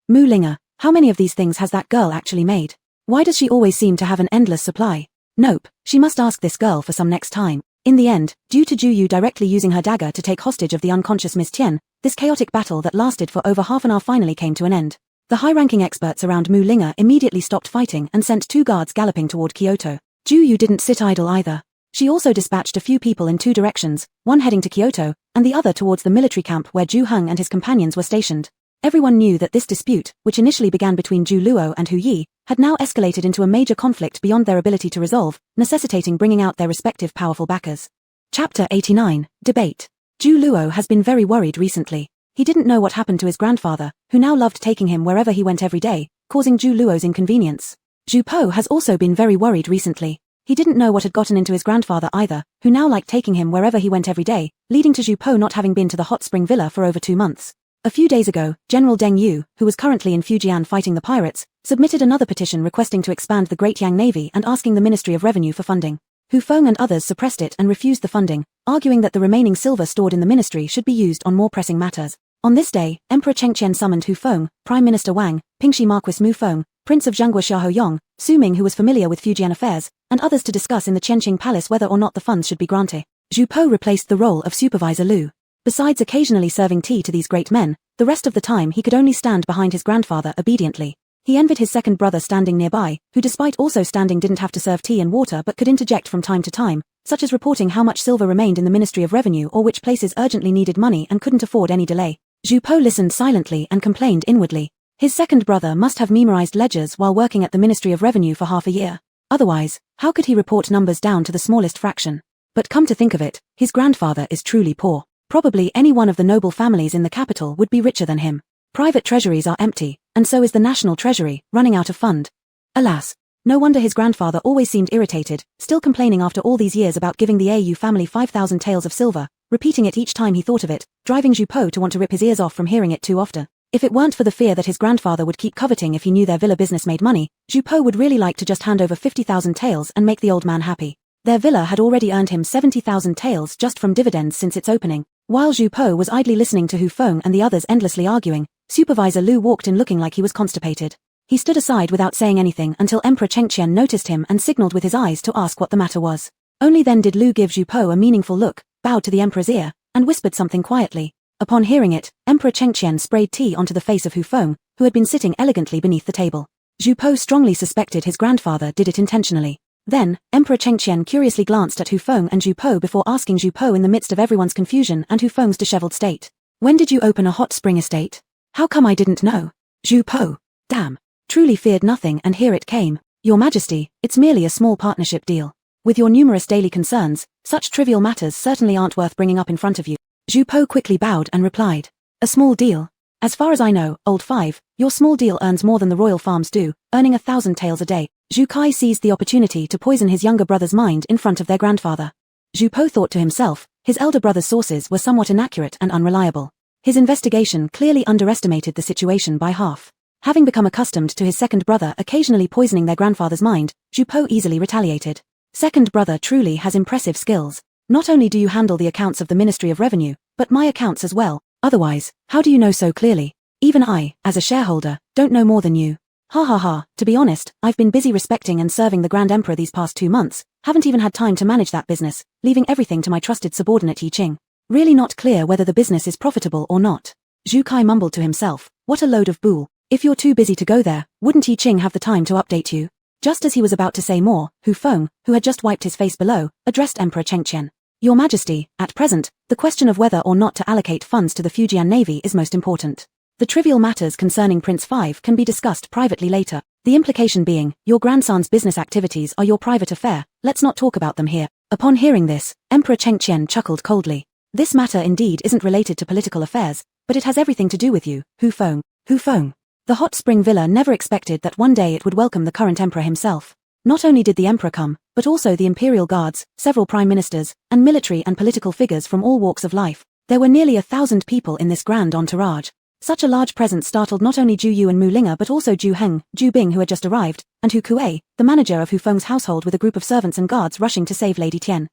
Mu Linga, how many of these things has that girl actually made? Why does she always seem to have an endless supply? Nope, she must ask this girl for some next time. In the end, due to Ju Yu directly using her dagger to take hostage of the unconscious Ms. Tian, this chaotic battle that lasted for over half an hour finally came to an end. The high-ranking experts around Mu Linga immediately stopped fighting and sent 2 guards galloping toward Kyoto. Ju Yu didn't sit idle either. She also dispatched a few people in 2 directions, one heading to Kyoto, and the other towards the military camp where Ju Heng and his companions were stationed. Everyone knew that this dispute, which initially began between Ju Luo and Hu Yi, had now escalated into a major conflict beyond their ability to resolve, necessitating bringing out their respective powerful backers. Chapter 89, Debate. Ju Luo has been very worried recently. He didn't know what happened to his grandfather, who now loved taking him wherever he went every day, causing Ju Luo's inconvenience. Zhu Po has also been very worried recently. He didn't know what had gotten into his grandfather either, who now liked taking him wherever he went every day, leading to Zhu Po not having been to the hot spring villa for over 2 months. A few days ago, General Deng Yu, who was currently in Fujian fighting the pirates, submitted another petition requesting to expand the Great Yang Navy and asking the Ministry of Revenue for funding. Hu Feng and others suppressed it and refused the funding, arguing that the remaining silver stored in the ministry should be used on more pressing matters. On this day, Emperor Chengqian summoned Hu Feng, Prime Minister Wang, Pingxi Marquis Mu Feng, Prince of Zhanghua Xiahou Yong, Su Ming who was familiar with Fujian affairs, and others to discuss in the Qianqing Palace whether or not the funds should be granted. Zhu Po replaced the role of Supervisor Lu. Besides occasionally serving tea to these great men, the rest of the time he could only stand behind his grandfather obediently. He envied his second brother standing nearby, who despite also standing didn't have to serve tea and water but could interject from time to time, such as reporting how much silver remained in the Ministry of Revenue or which places urgently needed money and couldn't afford any delay. Zhu Po listened silently and complained inwardly. His second brother must have memorized ledgers while working at the Ministry of Revenue for half a year. Otherwise, how could he report numbers down to the smallest fraction? But come to think of it, his grandfather is truly poor. Probably any one of the noble families in the capital would be richer than him. Private treasuries are empty, and so is the national treasury, running out of fund. Alas, no wonder his grandfather always seemed irritated, still complaining after all these years about giving the Au family 5,000 taels of silver, repeating it each time he thought of it, driving Zhu Po to want to rip his ears off from hearing it too often. If it weren't for the fear that his grandfather would keep coveting if he knew their villa business made money, Zhu Po would really like to just hand over 50,000 taels and make the old man happy. Their villa had already earned him 70,000 taels just from dividends since its opening. While Zhu Po was idly listening to Hu Feng and the others endlessly arguing, Supervisor Lu walked in looking like he was constipated. He stood aside without saying anything until Emperor Chengqian noticed him and signaled with his eyes to ask what the matter was. Only then did Lu give Zhu Po a meaningful look, bowed to the emperor's ear, and whispered something quietly. Upon hearing it, Emperor Chengqian sprayed tea onto the face of Hu Feng, who had been sitting elegantly beneath the table. Zhu Po strongly suspected his grandfather did it intentionally. Then, Emperor Chengqian curiously glanced at Hu Feng and Zhu Po before asking Zhu Po in the midst of everyone's confusion and Hu Feng's disheveled state. When did you open a hot spring estate? How come I didn't know? Zhu Po. Damn. Truly feared nothing and here it came. Your Majesty, it's merely a small partnership deal. With your numerous daily concerns, such trivial matters certainly aren't worth bringing up in front of you. Zhu Po quickly bowed and replied. A small deal? As far as I know, old five, your small deal earns more than the royal farms do, earning 1,000 taels a day. Zhu Kai seized the opportunity to poison his younger brother's mind in front of their grandfather. Zhu Po thought to himself, his elder brother's sources were somewhat inaccurate and unreliable. His investigation clearly underestimated the situation by half. Having become accustomed to his second brother occasionally poisoning their grandfather's mind, Zhu Po easily retaliated. Second brother truly has impressive skills. Not only do you handle the accounts of the Ministry of Revenue, but my accounts as well. Otherwise, how do you know so clearly? Even I, as a shareholder, don't know more than you. Ha ha ha, to be honest, I've been busy respecting and serving the Grand Emperor these past 2 months, haven't even had time to manage that business, leaving everything to my trusted subordinate Yi Qing. Really not clear whether the business is profitable or not. Zhu Kai mumbled to himself, what a load of bull. If you're too busy to go there, wouldn't Yi Qing have the time to update you? Just as he was about to say more, Hu Feng, who had just wiped his face below, addressed Emperor Chengqian. Your Majesty, at present, the question of whether or not to allocate funds to the Fujian Navy is most important. The trivial matters concerning Prince Five can be discussed privately later, the implication being, your grandson's business activities are your private affair, let's not talk about them here. Upon hearing this, Emperor Chengqian chuckled coldly. This matter indeed isn't related to political affairs, but it has everything to do with you, Hu Feng. Hu Feng. The hot spring villa never expected that one day it would welcome the current emperor himself. Not only did the emperor come, but also the imperial guards, several prime ministers, and military and political figures from all walks of life. There were nearly 1,000 people in this grand entourage. Such a large presence startled not only Zhu Yu and Mu Linga but also Zhu Heng, Zhu Bing who had just arrived, and Hu Kuei, the manager of Hu Feng's household with a group of servants and guards rushing to save Lady Tian.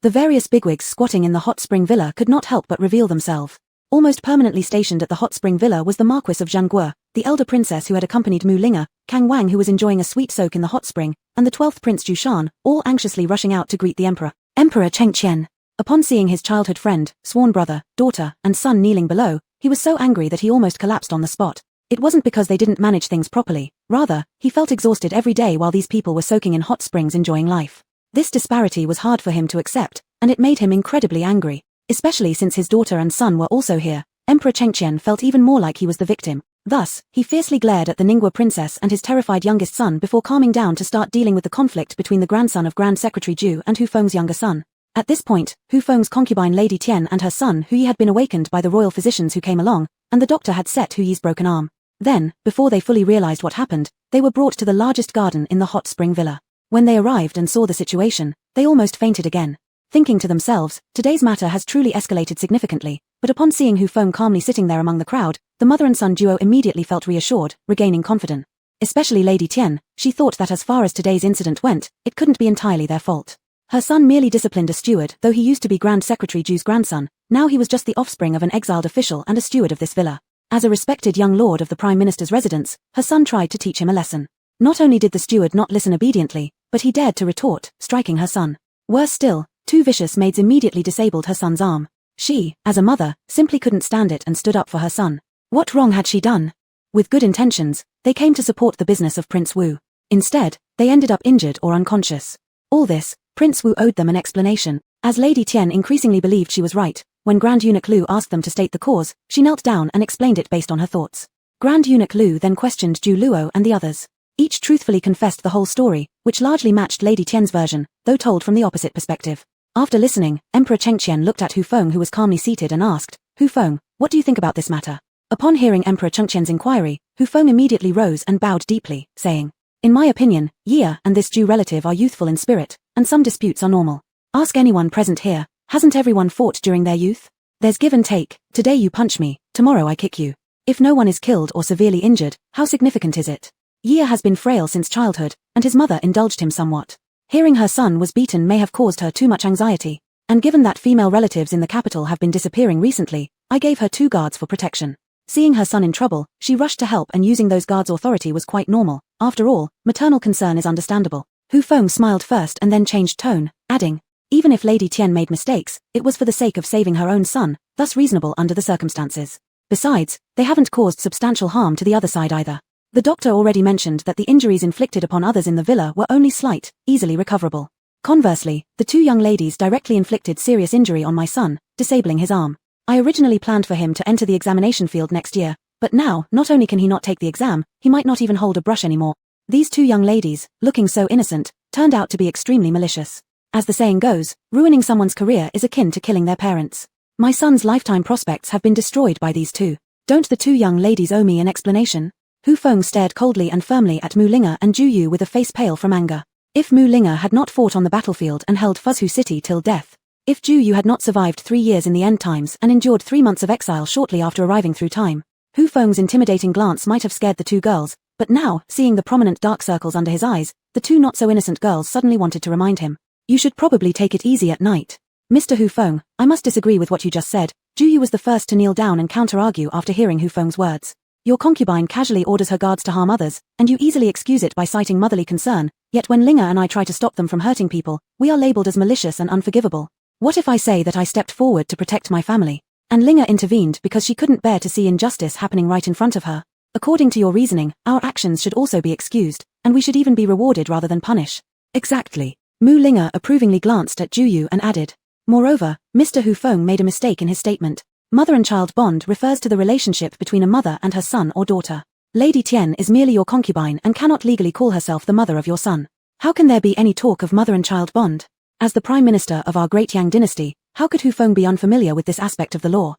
The various bigwigs squatting in the hot spring villa could not help but reveal themselves. Almost permanently stationed at the hot spring villa was the Marquis of Zhanghua, the elder princess who had accompanied Mu Linga, Kang Wang who was enjoying a sweet soak in the hot spring, and the 12th Prince Zhu Shan, all anxiously rushing out to greet the emperor. Emperor Chengqian. Upon seeing his childhood friend, sworn brother, daughter, and son kneeling below, he was so angry that he almost collapsed on the spot. It wasn't because they didn't manage things properly, rather, he felt exhausted every day while these people were soaking in hot springs enjoying life. This disparity was hard for him to accept, and it made him incredibly angry. Especially since his daughter and son were also here, Emperor Chengqian felt even more like he was the victim. Thus, he fiercely glared at the Ningguo princess and his terrified youngest son before calming down to start dealing with the conflict between the grandson of Grand Secretary Zhu and Hu Feng's younger son. At this point, Hu Feng's concubine Lady Tian and her son Hu Yi had been awakened by the royal physicians who came along, and the doctor had set Hu Yi's broken arm. Then, before they fully realized what happened, they were brought to the largest garden in the hot spring villa. When they arrived and saw the situation, they almost fainted again. Thinking to themselves, today's matter has truly escalated significantly, but upon seeing Hu Feng calmly sitting there among the crowd, the mother and son duo immediately felt reassured, regaining confidence. Especially Lady Tian, she thought that as far as today's incident went, it couldn't be entirely their fault. Her son merely disciplined a steward, though he used to be Grand Secretary Ju's grandson. Now he was just the offspring of an exiled official and a steward of this villa. As a respected young lord of the Prime Minister's residence, her son tried to teach him a lesson. Not only did the steward not listen obediently, but he dared to retort, striking her son. Worse still, two vicious maids immediately disabled her son's arm. She, as a mother, simply couldn't stand it and stood up for her son. What wrong had she done? With good intentions, they came to support the business of Prince Wu. Instead, they ended up injured or unconscious. All this, Prince Wu owed them an explanation. As Lady Tian increasingly believed she was right, when Grand Eunuch Lu asked them to state the cause, she knelt down and explained it based on her thoughts. Grand Eunuch Lu then questioned Zhu Luo and the others. Each truthfully confessed the whole story, which largely matched Lady Tian's version, though told from the opposite perspective. After listening, Emperor Chengqian looked at Hu Feng, who was calmly seated, and asked, "Hu Feng, what do you think about this matter?" Upon hearing Emperor Chengqian's inquiry, Hu Feng immediately rose and bowed deeply, saying, "In my opinion, Ye and this Jew relative are youthful in spirit, and some disputes are normal. Ask anyone present here, hasn't everyone fought during their youth? There's give and take, today you punch me, tomorrow I kick you. If no one is killed or severely injured, how significant is it? Ye has been frail since childhood, and his mother indulged him somewhat. Hearing her son was beaten may have caused her too much anxiety, and given that female relatives in the capital have been disappearing recently, I gave her 2 guards for protection. Seeing her son in trouble, she rushed to help, and using those guards' authority was quite normal. After all, maternal concern is understandable." Hu Feng smiled first and then changed tone, adding, "Even if Lady Tian made mistakes, it was for the sake of saving her own son, thus reasonable under the circumstances. Besides, they haven't caused substantial harm to the other side either. The doctor already mentioned that the injuries inflicted upon others in the villa were only slight, easily recoverable. Conversely, the 2 young ladies directly inflicted serious injury on my son, disabling his arm. I originally planned for him to enter the examination field next year, but now, not only can he not take the exam, he might not even hold a brush anymore." These 2 young ladies, looking so innocent, turned out to be extremely malicious. As the saying goes, ruining someone's career is akin to killing their parents. My son's lifetime prospects have been destroyed by these 2. Don't the 2 young ladies owe me an explanation? Hu Feng stared coldly and firmly at Mu Linga and Ju Yu with a face pale from anger. If Mu Linga had not fought on the battlefield and held Fuzhu City till death, if Ju Yu had not survived 3 years in the end times and endured 3 months of exile shortly after arriving through time, Hu Feng's intimidating glance might have scared the 2 girls, but now, seeing the prominent dark circles under his eyes, the 2 not-so-innocent girls suddenly wanted to remind him. "You should probably take it easy at night. Mr. Hu Feng, I must disagree with what you just said." Ju Yu was the first to kneel down and counter-argue after hearing Hu Feng's words. "Your concubine casually orders her guards to harm others, and you easily excuse it by citing motherly concern, yet when Linga and I try to stop them from hurting people, we are labeled as malicious and unforgivable. What if I say that I stepped forward to protect my family, and Linga intervened because she couldn't bear to see injustice happening right in front of her? According to your reasoning, our actions should also be excused, and we should even be rewarded rather than punish." "Exactly." Mu Linga approvingly glanced at Ju Yu and added, "Moreover, Mr. Hu Feng made a mistake in his statement. Mother and child bond refers to the relationship between a mother and her son or daughter. Lady Tian is merely your concubine and cannot legally call herself the mother of your son. How can there be any talk of mother and child bond? As the Prime Minister of our great Yang dynasty, how could Hu Feng be unfamiliar with this aspect of the law?"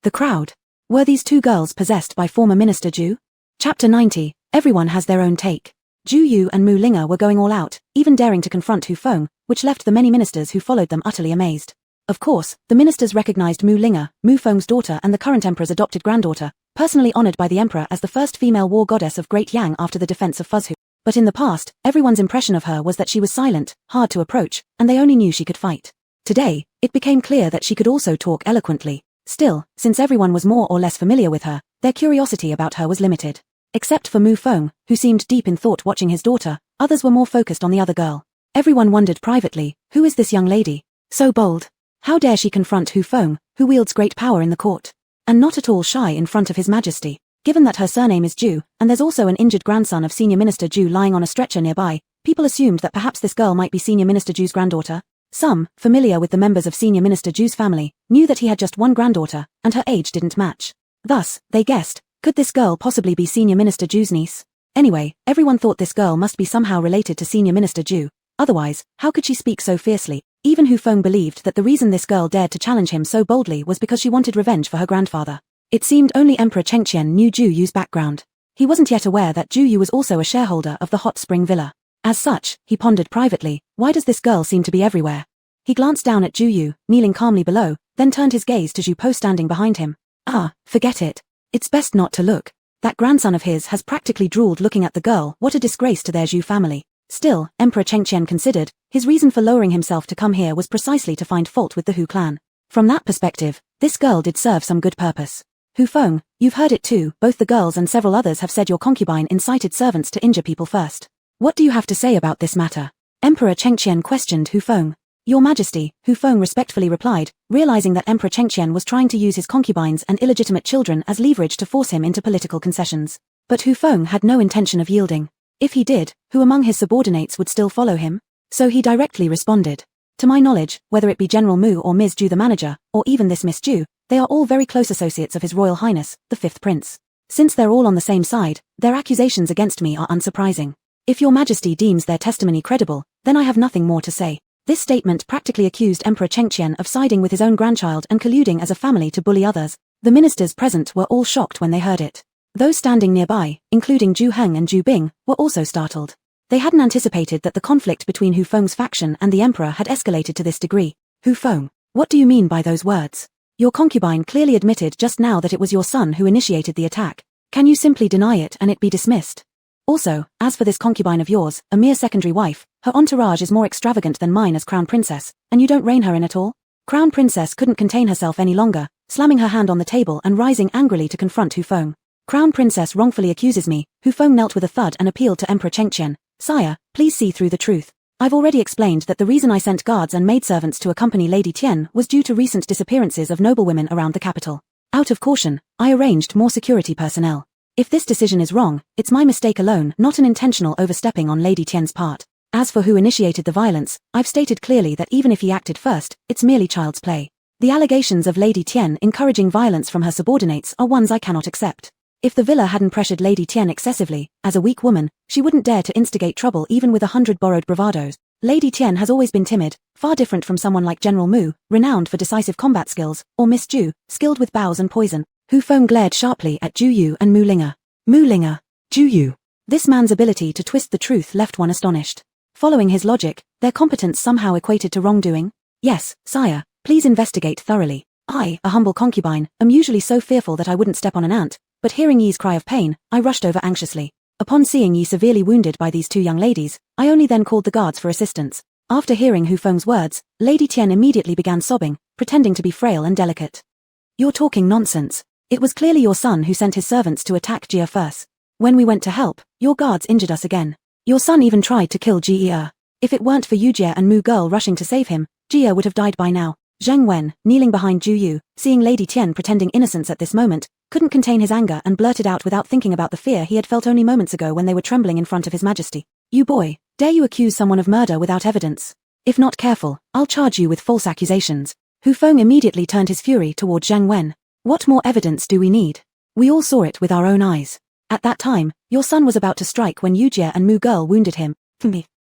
The crowd. Were these 2 girls possessed by former Minister Ju? Chapter 90, everyone has their own take. Ju Yu and Mu Linga were going all out, even daring to confront Hu Feng, which left the many ministers who followed them utterly amazed. Of course, the ministers recognized Mu Linga, Mu Feng's daughter and the current emperor's adopted granddaughter, personally honored by the emperor as the first female war goddess of Great Yang after the defense of Fuzhu. But in the past, everyone's impression of her was that she was silent, hard to approach, and they only knew she could fight. Today, it became clear that she could also talk eloquently. Still, since everyone was more or less familiar with her, their curiosity about her was limited. Except for Mu Feng, who seemed deep in thought watching his daughter, others were more focused on the other girl. Everyone wondered privately, who is this young lady? So bold. How dare she confront Hu Feng, who wields great power in the court? And not at all shy in front of his majesty. Given that her surname is Ju, and there's also an injured grandson of Senior Minister Ju lying on a stretcher nearby, people assumed that perhaps this girl might be Senior Minister Ju's granddaughter. Some, familiar with the members of Senior Minister Ju's family, knew that he had just one granddaughter, and her age didn't match. Thus, they guessed, could this girl possibly be Senior Minister Ju's niece? Anyway, everyone thought this girl must be somehow related to Senior Minister Ju. Otherwise, how could she speak so fiercely? Even Hu Feng believed that the reason this girl dared to challenge him so boldly was because she wanted revenge for her grandfather. It seemed only Emperor Chengqian knew Ju Yu's background. He wasn't yet aware that Ju Yu was also a shareholder of the Hot Spring Villa. As such, he pondered privately, why does this girl seem to be everywhere? He glanced down at Ju Yu, kneeling calmly below, then turned his gaze to Zhu Po standing behind him. "Ah, forget it. It's best not to look. That grandson of his has practically drooled looking at the girl. What a disgrace to their Zhu family. Still, Emperor Chengqian considered, his reason for lowering himself to come here was precisely to find fault with the Hu clan. From that perspective, this girl did serve some good purpose. Hu Feng, you've heard it too, both the girls and several others have said your concubine incited servants to injure people first. What do you have to say about this matter? Emperor Chengqian questioned Hu Feng. Your Majesty, Hu Feng respectfully replied, realizing that Emperor Chengqian was trying to use his concubines and illegitimate children as leverage to force him into political concessions. But Hu Feng had no intention of yielding. If he did, who among his subordinates would still follow him? So he directly responded. To my knowledge, whether it be General Mu or Ms. Zhu the manager, or even this Miss Zhu, they are all very close associates of His Royal Highness, the Fifth Prince. Since they're all on the same side, their accusations against me are unsurprising. If your Majesty deems their testimony credible, then I have nothing more to say. This statement practically accused Emperor Chengqian of siding with his own grandchild and colluding as a family to bully others. The ministers present were all shocked when they heard it. Those standing nearby, including Zhu Heng and Zhu Bing, were also startled. They hadn't anticipated that the conflict between Hu Feng's faction and the emperor had escalated to this degree. Hu Feng, what do you mean by those words? Your concubine clearly admitted just now that it was your son who initiated the attack. Can you simply deny it and it be dismissed? Also, as for this concubine of yours, a mere secondary wife, her entourage is more extravagant than mine as crown princess, and you don't rein her in at all? Crown princess couldn't contain herself any longer, slamming her hand on the table and rising angrily to confront Hu Feng. Crown princess wrongfully accuses me. Hu Feng knelt with a thud and appealed to Emperor Chengqian. Sire, please see through the truth. I've already explained that the reason I sent guards and maidservants to accompany Lady Tian was due to recent disappearances of noblewomen around the capital. Out of caution, I arranged more security personnel. If this decision is wrong, it's my mistake alone, not an intentional overstepping on Lady Tian's part. As for who initiated the violence, I've stated clearly that even if he acted first, it's merely child's play. The allegations of Lady Tian encouraging violence from her subordinates are ones I cannot accept. If the villa hadn't pressured Lady Tian excessively, as a weak woman, she wouldn't dare to instigate trouble even with 100 borrowed bravados. Lady Tian has always been timid, far different from someone like General Mu, renowned for decisive combat skills, or Miss Zhu, skilled with bows and poison. Hu Feng glared sharply at Zhu Yu and Mu Linger. Mu Linger, Zhu Yu. This man's ability to twist the truth left one astonished. Following his logic, their competence somehow equated to wrongdoing? Yes, sire, please investigate thoroughly. I, a humble concubine, am usually so fearful that I wouldn't step on an ant, but hearing Yi's cry of pain, I rushed over anxiously. Upon seeing Yi severely wounded by these two young ladies, I only then called the guards for assistance. After hearing Hu Feng's words, Lady Tian immediately began sobbing, pretending to be frail and delicate. You're talking nonsense. It was clearly your son who sent his servants to attack Jia first. When we went to help, your guards injured us again. Your son even tried to kill Jia. If it weren't for Yu Jia and Mu girl rushing to save him, Jia would have died by now. Zheng Wen, kneeling behind Zhu Yu, seeing Lady Tian pretending innocence at this moment, couldn't contain his anger and blurted out without thinking about the fear he had felt only moments ago when they were trembling in front of His Majesty. You boy, dare you accuse someone of murder without evidence? If not careful, I'll charge you with false accusations. Hu Feng immediately turned his fury toward Zheng Wen. What more evidence do we need? We all saw it with our own eyes. At that time, your son was about to strike when Yu Jia and Mu girl wounded him.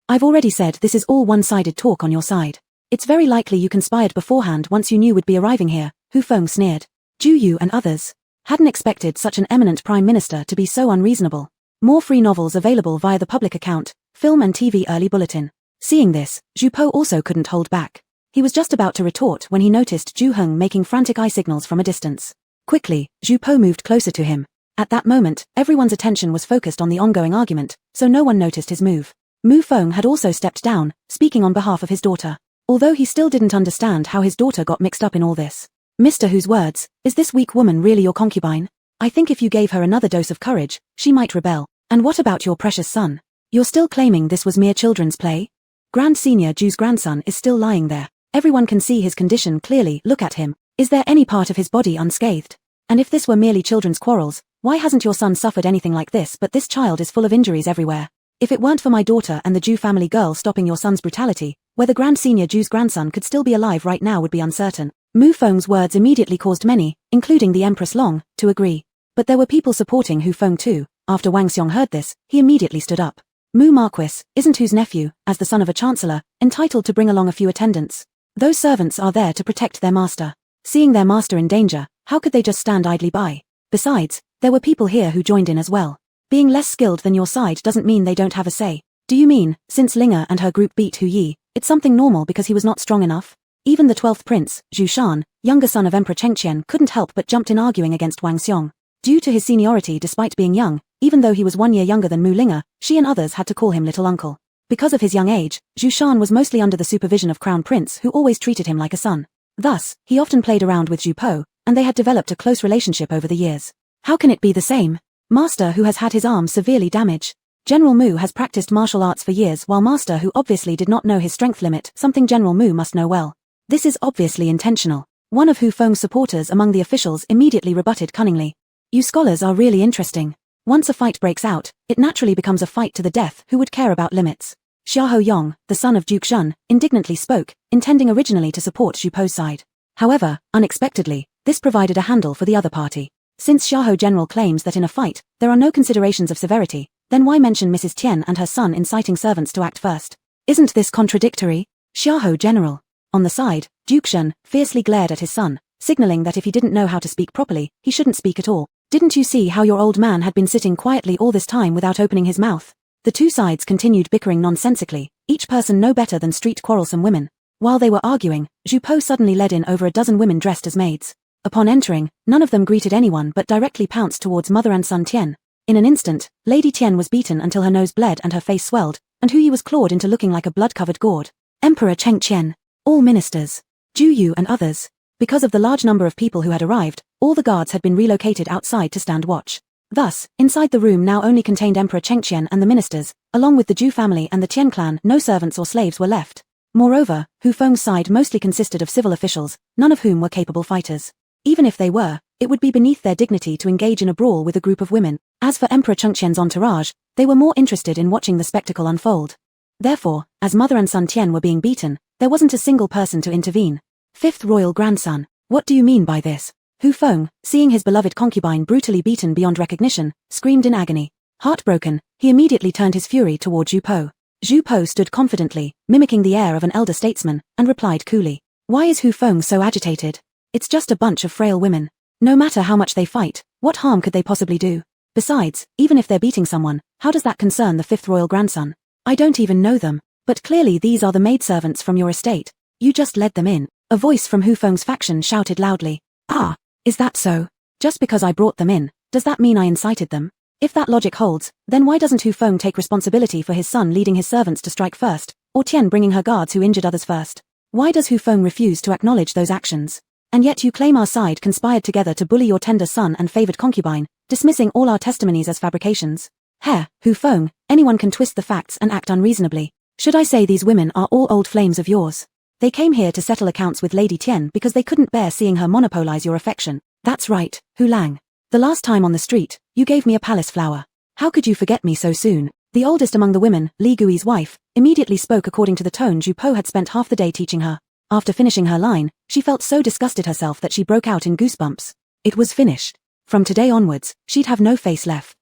I've already said this is all one-sided talk on your side. It's very likely you conspired beforehand once you knew we'd be arriving here, Hu Feng sneered. Zhu Yu and others hadn't expected such an eminent prime minister to be so unreasonable. More free novels available via the public account, film and TV early bulletin. Seeing this, Zhu Po also couldn't hold back. He was just about to retort when he noticed Zhu Heng making frantic eye signals from a distance. Quickly, Zhu Po moved closer to him. At that moment, everyone's attention was focused on the ongoing argument, so no one noticed his move. Mu Feng had also stepped down, speaking on behalf of his daughter. Although he still didn't understand how his daughter got mixed up in all this. Mr. Hu's words, is this weak woman really your concubine? I think if you gave her another dose of courage, she might rebel. And what about your precious son? You're still claiming this was mere children's play? Grand Senior Zhu's grandson is still lying there. Everyone can see his condition clearly. Look at him. Is there any part of his body unscathed? And if this were merely children's quarrels, why hasn't your son suffered anything like this? But this child is full of injuries everywhere. If it weren't for my daughter and the Zhu family girl stopping your son's brutality, whether Grand Senior Zhu's grandson could still be alive right now would be uncertain. Mu Feng's words immediately caused many, including the Empress Long, to agree. But there were people supporting Hu Feng too. After Wang Xiong heard this, he immediately stood up. Mu Marquis, isn't Hu's nephew, as the son of a chancellor, entitled to bring along a few attendants? Those servants are there to protect their master. Seeing their master in danger, how could they just stand idly by? Besides, there were people here who joined in as well. Being less skilled than your side doesn't mean they don't have a say. Do you mean, since Linger and her group beat Hu Yi, it's something normal because he was not strong enough? Even the 12th prince, Zhu Shan, younger son of Emperor Chengqian, couldn't help but jumped in arguing against Wang Xiong. Due to his seniority despite being young, even though he was 1 year younger than Mu Linga, she and others had to call him little uncle. Because of his young age, Zhu Shan was mostly under the supervision of Crown Prince who always treated him like a son. Thus, he often played around with Zhu Po, and they had developed a close relationship over the years. How can it be the same? Master who has had his arm severely damaged. General Mu has practiced martial arts for years while Master who obviously did not know his strength limit, something General Mu must know well. This is obviously intentional. One of Hu Feng's supporters among the officials immediately rebutted cunningly. You scholars are really interesting. Once a fight breaks out, it naturally becomes a fight to the death. Who would care about limits? Xiahou Yong, the son of Duke Zhen, indignantly spoke, intending originally to support Zhu Po's side. However, unexpectedly, this provided a handle for the other party. Since Xiahou General claims that in a fight, there are no considerations of severity, then why mention Mrs. Tian and her son inciting servants to act first? Isn't this contradictory? Xiahou General. On the side, Duke Zhen fiercely glared at his son, signaling that if he didn't know how to speak properly, he shouldn't speak at all. Didn't you see how your old man had been sitting quietly all this time without opening his mouth? The two sides continued bickering nonsensically, each person no better than street quarrelsome women. While they were arguing, Zhu Po suddenly led in over a dozen women dressed as maids. Upon entering, none of them greeted anyone but directly pounced towards mother and son Tian. In an instant, Lady Tian was beaten until her nose bled and her face swelled, and Hu Yi was clawed into looking like a blood-covered gourd. Emperor Cheng Qian, all ministers, Zhu Yu and others. Because of the large number of people who had arrived, all the guards had been relocated outside to stand watch. Thus, inside the room now only contained Emperor Cheng Qian and the ministers, along with the Zhu family and the Tian clan. No servants or slaves were left. Moreover, Hu Feng's side mostly consisted of civil officials, none of whom were capable fighters. Even if they were, it would be beneath their dignity to engage in a brawl with a group of women. As for Emperor Cheng Qian's entourage, they were more interested in watching the spectacle unfold. Therefore, as mother and son Tian were being beaten, there wasn't a single person to intervene. Fifth royal grandson. What do you mean by this? Hu Feng, seeing his beloved concubine brutally beaten beyond recognition, screamed in agony. Heartbroken, he immediately turned his fury toward Zhu Po. Zhu Po stood confidently, mimicking the air of an elder statesman, and replied coolly. Why is Hu Feng so agitated? It's just a bunch of frail women. No matter how much they fight, what harm could they possibly do? Besides, even if they're beating someone, how does that concern the fifth royal grandson? I don't even know them, but clearly these are the maidservants from your estate. You just led them in. A voice from Hu Feng's faction shouted loudly. Ah, is that so? Just because I brought them in, does that mean I incited them? If that logic holds, then why doesn't Hu Feng take responsibility for his son leading his servants to strike first, or Tian bringing her guards who injured others first? Why does Hu Feng refuse to acknowledge those actions? And yet you claim our side conspired together to bully your tender son and favored concubine, dismissing all our testimonies as fabrications. Hu Feng, anyone can twist the facts and act unreasonably. Should I say these women are all old flames of yours? They came here to settle accounts with Lady Tian because they couldn't bear seeing her monopolize your affection. That's right, Hu Lang. The last time on the street, you gave me a palace flower. How could you forget me so soon? The oldest among the women, Li Gui's wife, immediately spoke according to the tone Zhu Po had spent half the day teaching her. After finishing her line, she felt so disgusted herself that she broke out in goosebumps. It was finished. From today onwards, she'd have no face left.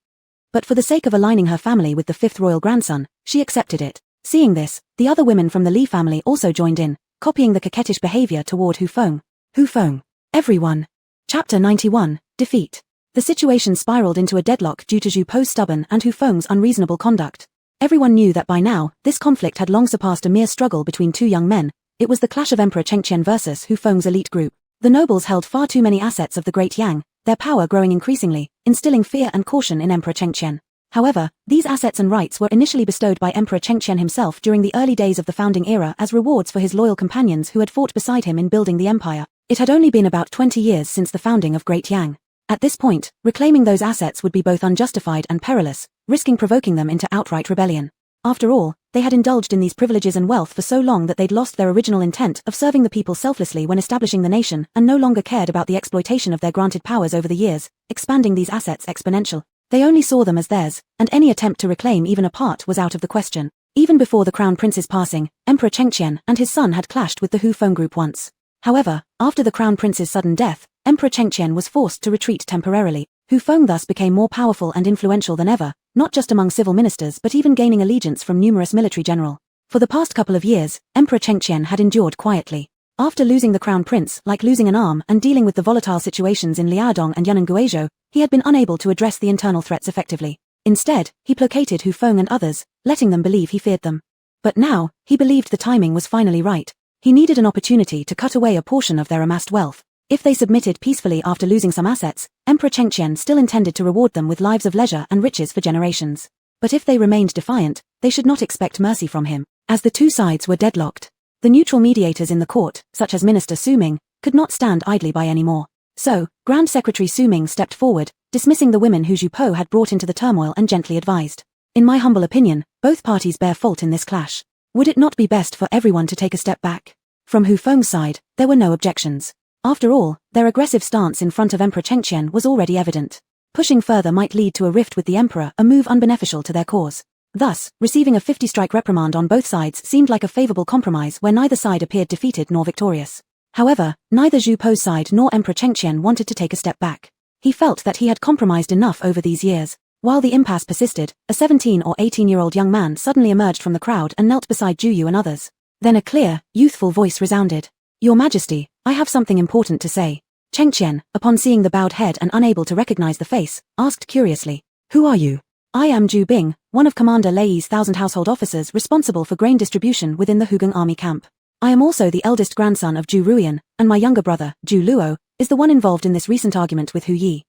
But for the sake of aligning her family with the fifth royal grandson, she accepted it. Seeing this, the other women from the Li family also joined in, copying the coquettish behavior toward Hu Feng. Hu Feng. Everyone. Chapter 91, Defeat. The situation spiraled into a deadlock due to Zhu Po's stubborn and Hu Feng's unreasonable conduct. Everyone knew that by now, this conflict had long surpassed a mere struggle between two young men. It was the clash of Emperor Cheng Qian versus Hu Feng's elite group. The nobles held far too many assets of the Great Yang, their power growing increasingly, instilling fear and caution in Emperor Cheng Qian. However, these assets and rights were initially bestowed by Emperor Cheng Qian himself during the early days of the founding era as rewards for his loyal companions who had fought beside him in building the empire. It had only been about 20 years since the founding of Great Yang. At this point, reclaiming those assets would be both unjustified and perilous, risking provoking them into outright rebellion. After all, they had indulged in these privileges and wealth for so long that they'd lost their original intent of serving the people selflessly when establishing the nation and no longer cared about the exploitation of their granted powers over the years, expanding these assets exponential. They only saw them as theirs, and any attempt to reclaim even a part was out of the question. Even before the Crown Prince's passing, Emperor Cheng Qian and his son had clashed with the Hu Feng group once. However, after the Crown Prince's sudden death, Emperor Cheng Qian was forced to retreat temporarily. Hu Feng thus became more powerful and influential than ever, not just among civil ministers but even gaining allegiance from numerous military generals. For the past couple of years, Emperor Cheng Qian had endured quietly. After losing the Crown Prince, like losing an arm, and dealing with the volatile situations in Liaodong and Yunnan Guizhou, he had been unable to address the internal threats effectively. Instead, he placated Hu Feng and others, letting them believe he feared them. But now, he believed the timing was finally right. He needed an opportunity to cut away a portion of their amassed wealth. If they submitted peacefully after losing some assets, Emperor Chengqian still intended to reward them with lives of leisure and riches for generations. But if they remained defiant, they should not expect mercy from him, as the two sides were deadlocked. The neutral mediators in the court, such as Minister Su Ming, could not stand idly by anymore. So, Grand Secretary Su Ming stepped forward, dismissing the women who Zhu Po had brought into the turmoil and gently advised. In my humble opinion, both parties bear fault in this clash. Would it not be best for everyone to take a step back? From Hu Feng's side, there were no objections. After all, their aggressive stance in front of Emperor Chengqian was already evident. Pushing further might lead to a rift with the emperor, a move unbeneficial to their cause. Thus, receiving a 50-strike reprimand on both sides seemed like a favorable compromise where neither side appeared defeated nor victorious. However, neither Zhu Po's side nor Emperor Chengqian wanted to take a step back. He felt that he had compromised enough over these years. While the impasse persisted, a 17 or 18-year-old young man suddenly emerged from the crowd and knelt beside Zhu Yu and others. Then a clear, youthful voice resounded. Your Majesty, I have something important to say. Chengqian, upon seeing the bowed head and unable to recognize the face, asked curiously, Who are you? I am Zhu Bing, one of Commander Lei's 1,000 household officers responsible for grain distribution within the Hugang army camp. I am also the eldest grandson of Zhu Ruian, and my younger brother, Zhu Luo, is the one involved in this recent argument with Hu Yi.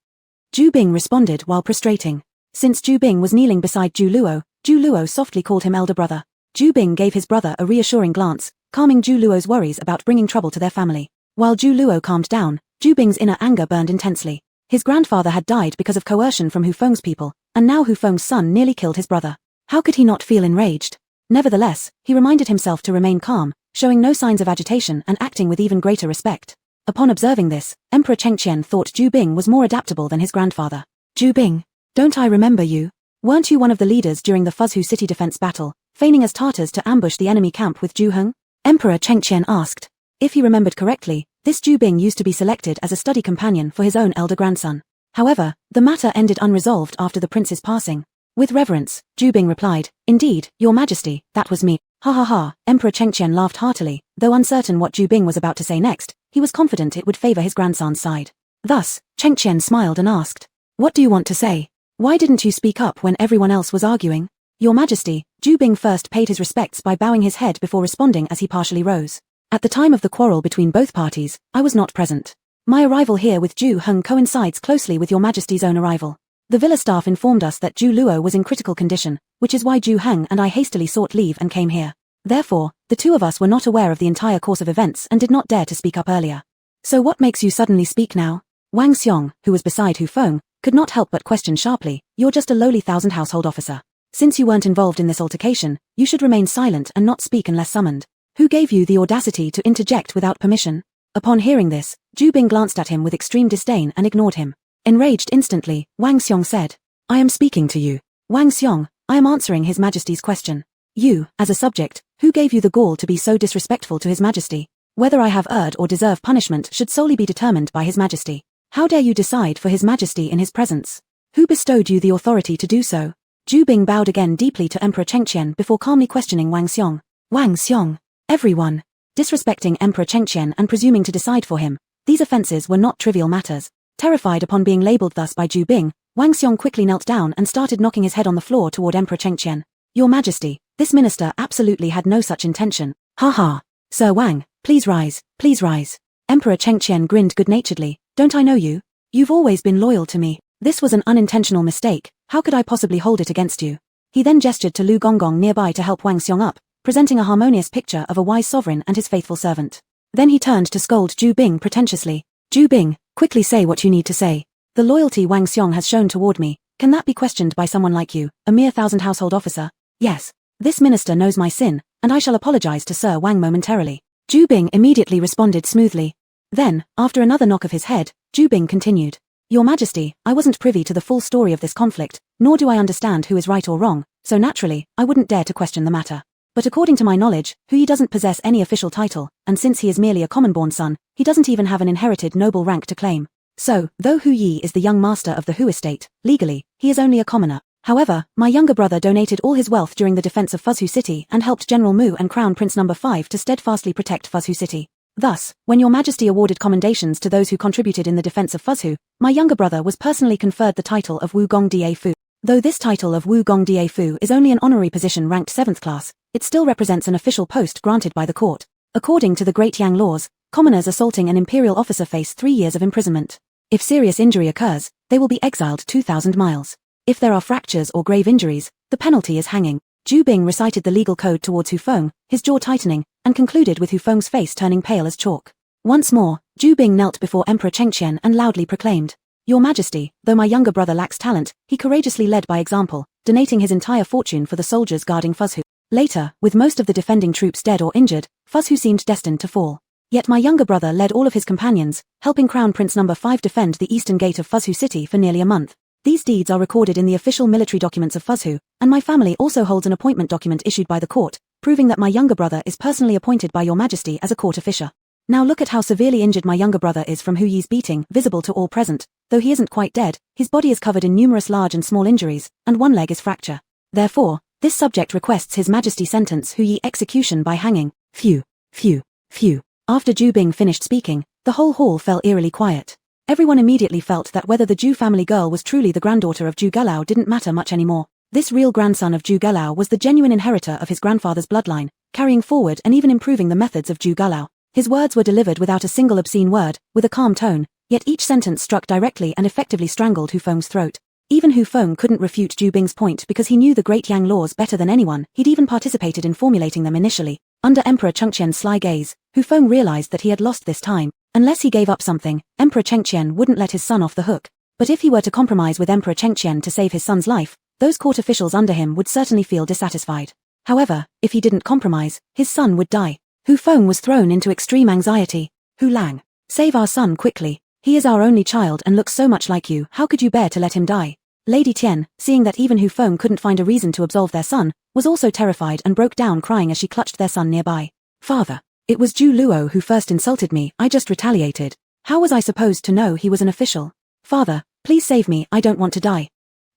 Zhu Bing responded while prostrating. Since Zhu Bing was kneeling beside Zhu Luo softly called him elder brother. Zhu Bing gave his brother a reassuring glance, calming Zhu Luo's worries about bringing trouble to their family. While Zhu Luo calmed down, Zhu Bing's inner anger burned intensely. His grandfather had died because of coercion from Hu Feng's people, and now Hu Feng's son nearly killed his brother. How could he not feel enraged? Nevertheless, he reminded himself to remain calm, showing no signs of agitation and acting with even greater respect. Upon observing this, Emperor Chengqian thought Zhu Bing was more adaptable than his grandfather. Zhu Bing, don't I remember you? Weren't you one of the leaders during the Fuzhu city defense battle, feigning as Tartars to ambush the enemy camp with Zhu Heng? Emperor Chengqian asked. If he remembered correctly, this Zhu Bing used to be selected as a study companion for his own elder grandson. However, the matter ended unresolved after the prince's passing. With reverence, Zhu Bing replied, Indeed, Your Majesty, that was me. Ha ha ha, Emperor Chengqian laughed heartily, though uncertain what Zhu Bing was about to say next, he was confident it would favor his grandson's side. Thus, Chengqian smiled and asked, What do you want to say? Why didn't you speak up when everyone else was arguing? Your Majesty, Zhu Bing first paid his respects by bowing his head before responding as he partially rose. At the time of the quarrel between both parties, I was not present. My arrival here with Zhu Heng coincides closely with Your Majesty's own arrival. The villa staff informed us that Zhu Luo was in critical condition, which is why Zhu Heng and I hastily sought leave and came here. Therefore, the two of us were not aware of the entire course of events and did not dare to speak up earlier. So what makes you suddenly speak now? Wang Xiong, who was beside Hu Feng, could not help but question sharply, You're just a lowly 1,000 household officer. Since you weren't involved in this altercation, you should remain silent and not speak unless summoned. Who gave you the audacity to interject without permission? Upon hearing this, Zhu Bing glanced at him with extreme disdain and ignored him. Enraged instantly, Wang Xiong said, I am speaking to you. Wang Xiong, I am answering His Majesty's question. You, as a subject, who gave you the gall to be so disrespectful to His Majesty? Whether I have erred or deserve punishment should solely be determined by His Majesty. How dare you decide for His Majesty in his presence? Who bestowed you the authority to do so? Zhu Bing bowed again deeply to Emperor Chengqian before calmly questioning Wang Xiong. Wang Xiong. Everyone. Disrespecting Emperor Chengqian and presuming to decide for him, these offenses were not trivial matters. Terrified upon being labeled thus by Zhu Bing, Wang Xiong quickly knelt down and started knocking his head on the floor toward Emperor Chengqian. Your Majesty, this minister absolutely had no such intention. Ha ha. Sir Wang, please rise, please rise. Emperor Chengqian grinned good-naturedly. Don't I know you? You've always been loyal to me. This was an unintentional mistake. How could I possibly hold it against you? He then gestured to Lu Gonggong nearby to help Wang Xiong up, presenting a harmonious picture of a wise sovereign and his faithful servant. Then he turned to scold Zhu Bing pretentiously. Zhu Bing, quickly say what you need to say. The loyalty Wang Xiong has shown toward me, can that be questioned by someone like you, a mere 1,000 household officer? Yes. This minister knows my sin, and I shall apologize to Sir Wang momentarily. Zhu Bing immediately responded smoothly. Then, after another knock of his head, Zhu Bing continued. Your Majesty, I wasn't privy to the full story of this conflict, nor do I understand who is right or wrong, so naturally, I wouldn't dare to question the matter. But according to my knowledge, Hu Yi doesn't possess any official title, and since he is merely a common-born son, he doesn't even have an inherited noble rank to claim. So, though Hu Yi is the young master of the Hu estate, legally, he is only a commoner. However, my younger brother donated all his wealth during the defense of Fuzhu City and helped General Mu and Crown Prince No. 5 to steadfastly protect Fuzhu City. Thus, when Your Majesty awarded commendations to those who contributed in the defense of Fuzhu, my younger brother was personally conferred the title of Wu Gong Da Fu. Though this title of Wu Gong Da Fu is only an honorary position ranked 7th class, it still represents an official post granted by the court. According to the Great Yang laws, Commoners assaulting an imperial officer face 3 years of imprisonment. If serious injury occurs, they will be exiled 2,000 miles. If there are fractures or grave injuries, the penalty is hanging. Zhu Bing recited the legal code towards Hu Feng, his jaw tightening, and concluded with Hu Feng's face turning pale as chalk. Once more, Zhu Bing knelt before Emperor Chengqian and loudly proclaimed, "Your Majesty, though my younger brother lacks talent, he courageously led by example, donating his entire fortune for the soldiers guarding Fuzhu. Later, with most of the defending troops dead or injured, Fuzhu seemed destined to fall. Yet my younger brother led all of his companions, helping Crown Prince No. 5 defend the eastern gate of Fuzhu City for nearly a month. These deeds are recorded in the official military documents of Fuzhu, and my family also holds an appointment document issued by the court, proving that my younger brother is personally appointed by your Majesty as a court official. Now look at how severely injured my younger brother is from Hu Yi's beating, visible to all present. Though he isn't quite dead, his body is covered in numerous large and small injuries, and one leg is fractured. Therefore, this subject requests His Majesty sentence Hu Yi execution by hanging." Phew, phew, phew. After Zhu Bing finished speaking, the whole hall fell eerily quiet. Everyone immediately felt that whether the Zhu family girl was truly the granddaughter of Zhu Gelao didn't matter much anymore. This real grandson of Zhu Gelao was the genuine inheritor of his grandfather's bloodline, carrying forward and even improving the methods of Zhu Gelao. His words were delivered without a single obscene word, with a calm tone, yet each sentence struck directly and effectively strangled Hu Feng's throat. Even Hu Feng couldn't refute Zhu Bing's point because he knew the Great Yang laws better than anyone. He'd even participated in formulating them initially. Under Emperor Chengqian's sly gaze, Hu Feng realized that he had lost this time. Unless he gave up something, Emperor Chengqian wouldn't let his son off the hook. But if he were to compromise with Emperor Chengqian to save his son's life, those court officials under him would certainly feel dissatisfied. However, if he didn't compromise, his son would die. Hu Feng was thrown into extreme anxiety. "Hu Lang, save our son quickly. He is our only child and looks so much like you. How could you bear to let him die?" Lady Tian, seeing that even Hu Feng couldn't find a reason to absolve their son, was also terrified and broke down crying as she clutched their son nearby. "Father, it was Zhu Luo who first insulted me. I just retaliated. How was I supposed to know he was an official? Father, please save me. I don't want to die."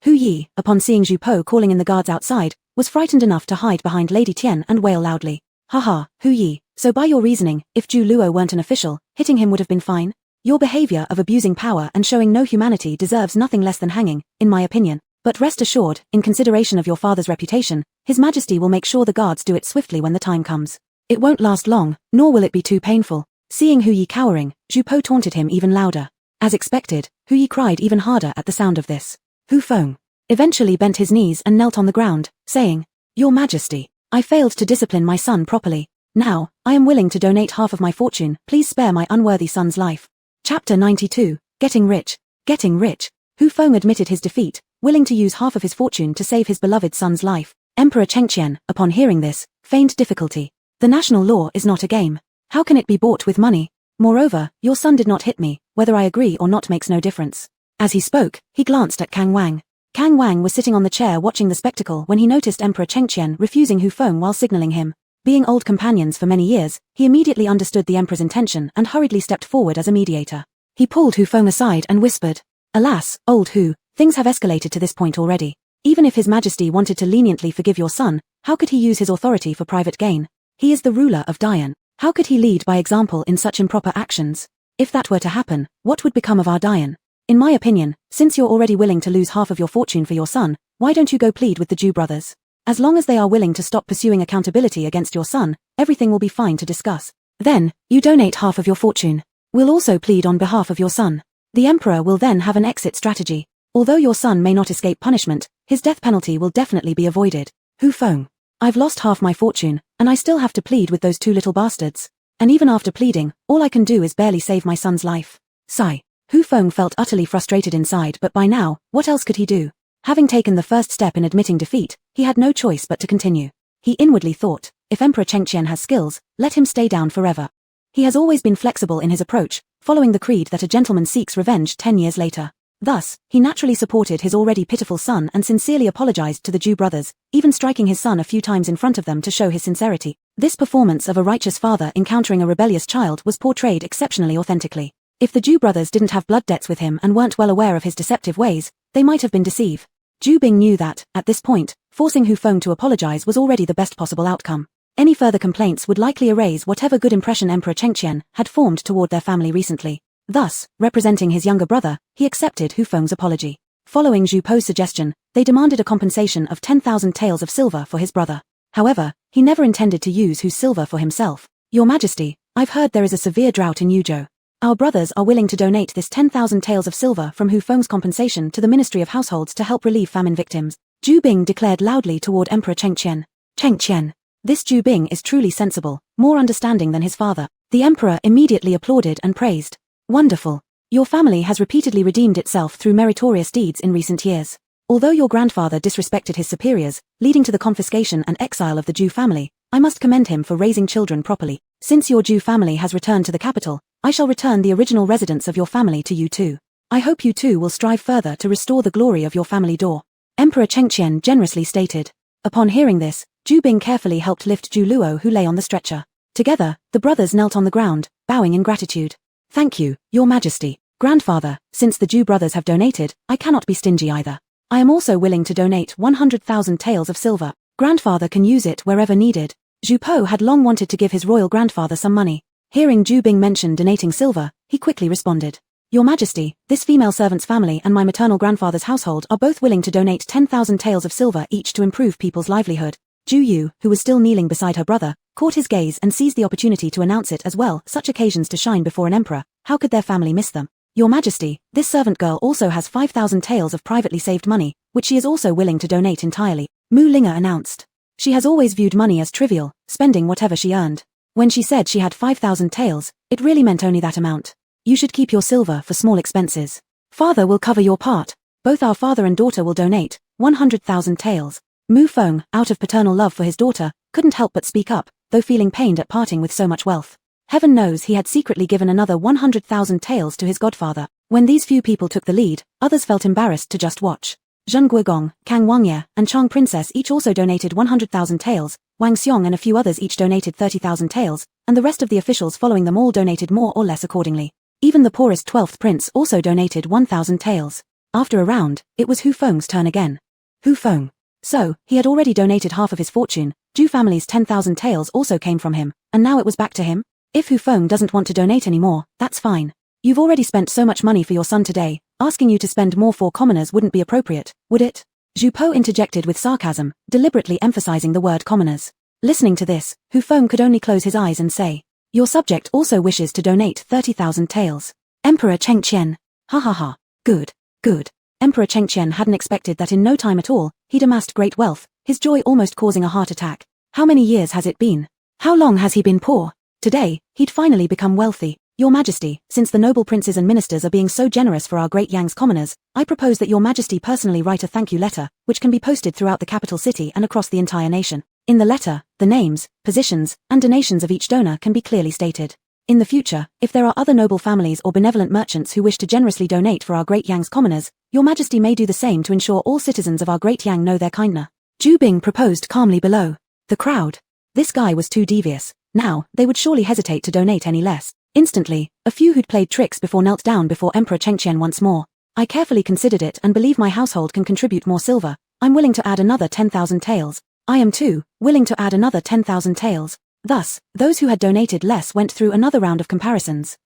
Hu Yi, upon seeing Zhu Po calling in the guards outside, was frightened enough to hide behind Lady Tian and wail loudly. "Haha, Hu Yi, so by your reasoning, if Zhu Luo weren't an official, hitting him would have been fine? Your behavior of abusing power and showing no humanity deserves nothing less than hanging, in my opinion. But rest assured, in consideration of your father's reputation, His Majesty will make sure the guards do it swiftly when the time comes. It won't last long, nor will it be too painful." Seeing Hu Yi cowering, Zhu Po taunted him even louder. As expected, Hu Yi cried even harder at the sound of this. Hu Feng eventually bent his knees and knelt on the ground, saying, "Your Majesty, I failed to discipline my son properly. Now, I am willing to donate half of my fortune. Please spare my unworthy son's life." Chapter 92, Getting Rich. Getting rich. Hu Feng admitted his defeat, willing to use half of his fortune to save his beloved son's life. Emperor Chengqian, upon hearing this, feigned difficulty. "The national law is not a game. How can it be bought with money? Moreover, your son did not hit me. Whether I agree or not makes no difference." As he spoke, he glanced at Kang Wang. Kang Wang was sitting on the chair watching the spectacle when he noticed Emperor Chengqian refusing Hu Feng while signaling him. Being old companions for many years, he immediately understood the emperor's intention and hurriedly stepped forward as a mediator. He pulled Hu Feng aside and whispered, "Alas, old Hu, things have escalated to this point already. Even if His Majesty wanted to leniently forgive your son, how could he use his authority for private gain? He is the ruler of Dian. How could he lead by example in such improper actions? If that were to happen, what would become of our Dian? In my opinion, since you're already willing to lose half of your fortune for your son, why don't you go plead with the Zhu brothers? As long as they are willing to stop pursuing accountability against your son, everything will be fine to discuss. Then, you donate half of your fortune. We'll also plead on behalf of your son. The emperor will then have an exit strategy. Although your son may not escape punishment, his death penalty will definitely be avoided." Hu Feng, "I've lost half my fortune, and I still have to plead with those two little bastards. And even after pleading, all I can do is barely save my son's life." Sigh. Hu Feng felt utterly frustrated inside, but by now, what else could he do? Having taken the first step in admitting defeat, he had no choice but to continue. He inwardly thought, if Emperor Chengqian has skills, let him stay down forever. He has always been flexible in his approach, following the creed that a gentleman seeks revenge 10 years later. Thus, he naturally supported his already pitiful son and sincerely apologized to the Zhu brothers, even striking his son a few times in front of them to show his sincerity. This performance of a righteous father encountering a rebellious child was portrayed exceptionally authentically. If the Zhu brothers didn't have blood debts with him and weren't well aware of his deceptive ways, they might have been deceived. Zhu Bing knew that, at this point, forcing Hu Feng to apologize was already the best possible outcome. Any further complaints would likely erase whatever good impression Emperor Chengqian had formed toward their family recently. Thus, representing his younger brother, he accepted Hu Feng's apology. Following Zhu Po's suggestion, they demanded a compensation of 10,000 taels of silver for his brother. However, he never intended to use Hu's silver for himself. "Your Majesty, I've heard there is a severe drought in Yuzhou. Our brothers are willing to donate this 10,000 taels of silver from Hu Feng's compensation to the Ministry of Households to help relieve famine victims, Zhu Bing declared loudly toward Emperor Chengqian. Chengqian. This Zhu Bing is truly sensible, more understanding than his father. The emperor immediately applauded and praised. Wonderful. Your family has repeatedly redeemed itself through meritorious deeds in recent years. Although your grandfather disrespected his superiors, leading to the confiscation and exile of the Zhu family, I must commend him for raising children properly. Since your Zhu family has returned to the capital, I shall return the original residence of your family to you too. I hope you too will strive further to restore the glory of your family door. Emperor Chengqian generously stated. Upon hearing this, Zhu Bing carefully helped lift Zhu Luo who lay on the stretcher. Together, the brothers knelt on the ground, bowing in gratitude. Thank you, Your Majesty. Grandfather, since the Zhu brothers have donated, I cannot be stingy either. I am also willing to donate 100,000 taels of silver. Grandfather can use it wherever needed. Zhu Po had long wanted to give his royal grandfather some money. Hearing Zhu Bing mention donating silver, he quickly responded. Your Majesty, this female servant's family and my maternal grandfather's household are both willing to donate 10,000 taels of silver each to improve people's livelihood. Zhu Yu, who was still kneeling beside her brother, caught his gaze and seized the opportunity to announce it as well. Such occasions to shine before an emperor, how could their family miss them? Your Majesty, this servant girl also has 5,000 taels of privately saved money, which she is also willing to donate entirely, Mu Linga announced. She has always viewed money as trivial, spending whatever she earned. When she said she had 5,000 taels, it really meant only that amount. You should keep your silver for small expenses. Father will cover your part. Both our father and daughter will donate 100,000 taels. Mu Feng, out of paternal love for his daughter, couldn't help but speak up, though feeling pained at parting with so much wealth. Heaven knows he had secretly given another 100,000 taels to his godfather. When these few people took the lead, others felt embarrassed to just watch. Zheng Guogong, Kang Wangye, and Chang Princess each also donated 100,000 taels, Wang Xiong and a few others each donated 30,000 taels, and the rest of the officials following them all donated more or less accordingly. Even the poorest 12th prince also donated 1,000 taels. After a round, it was Hu Feng's turn again. Hu Feng. So, he had already donated half of his fortune, Zhu family's 10,000 taels also came from him, and now it was back to him? If Hu Feng doesn't want to donate anymore, that's fine. You've already spent so much money for your son today, asking you to spend more for commoners wouldn't be appropriate, would it? Zhu Po interjected with sarcasm, deliberately emphasizing the word commoners. Listening to this, Hu Feng could only close his eyes and say, your subject also wishes to donate 30,000 taels. Emperor Chengqian. Ha ha ha. Good, good. Emperor Chengqian hadn't expected that in no time at all, he'd amassed great wealth, his joy almost causing a heart attack. How many years has it been? How long has he been poor? Today, he'd finally become wealthy. Your Majesty, since the noble princes and ministers are being so generous for our great Yang's commoners, I propose that Your Majesty personally write a thank you letter, which can be posted throughout the capital city and across the entire nation. In the letter, the names, positions, and donations of each donor can be clearly stated. In the future, if there are other noble families or benevolent merchants who wish to generously donate for our great Yang's commoners, Your Majesty may do the same to ensure all citizens of our great Yang know their kindness. Zhu Bing proposed calmly below. The crowd. This guy was too devious. Now, they would surely hesitate to donate any less. Instantly, a few who'd played tricks before knelt down before Emperor Chengqian once more. I carefully considered it and believe my household can contribute more silver. I'm willing to add another 10,000 taels. I am too, willing to add another 10,000 taels. Thus, those who had donated less went through another round of comparisons.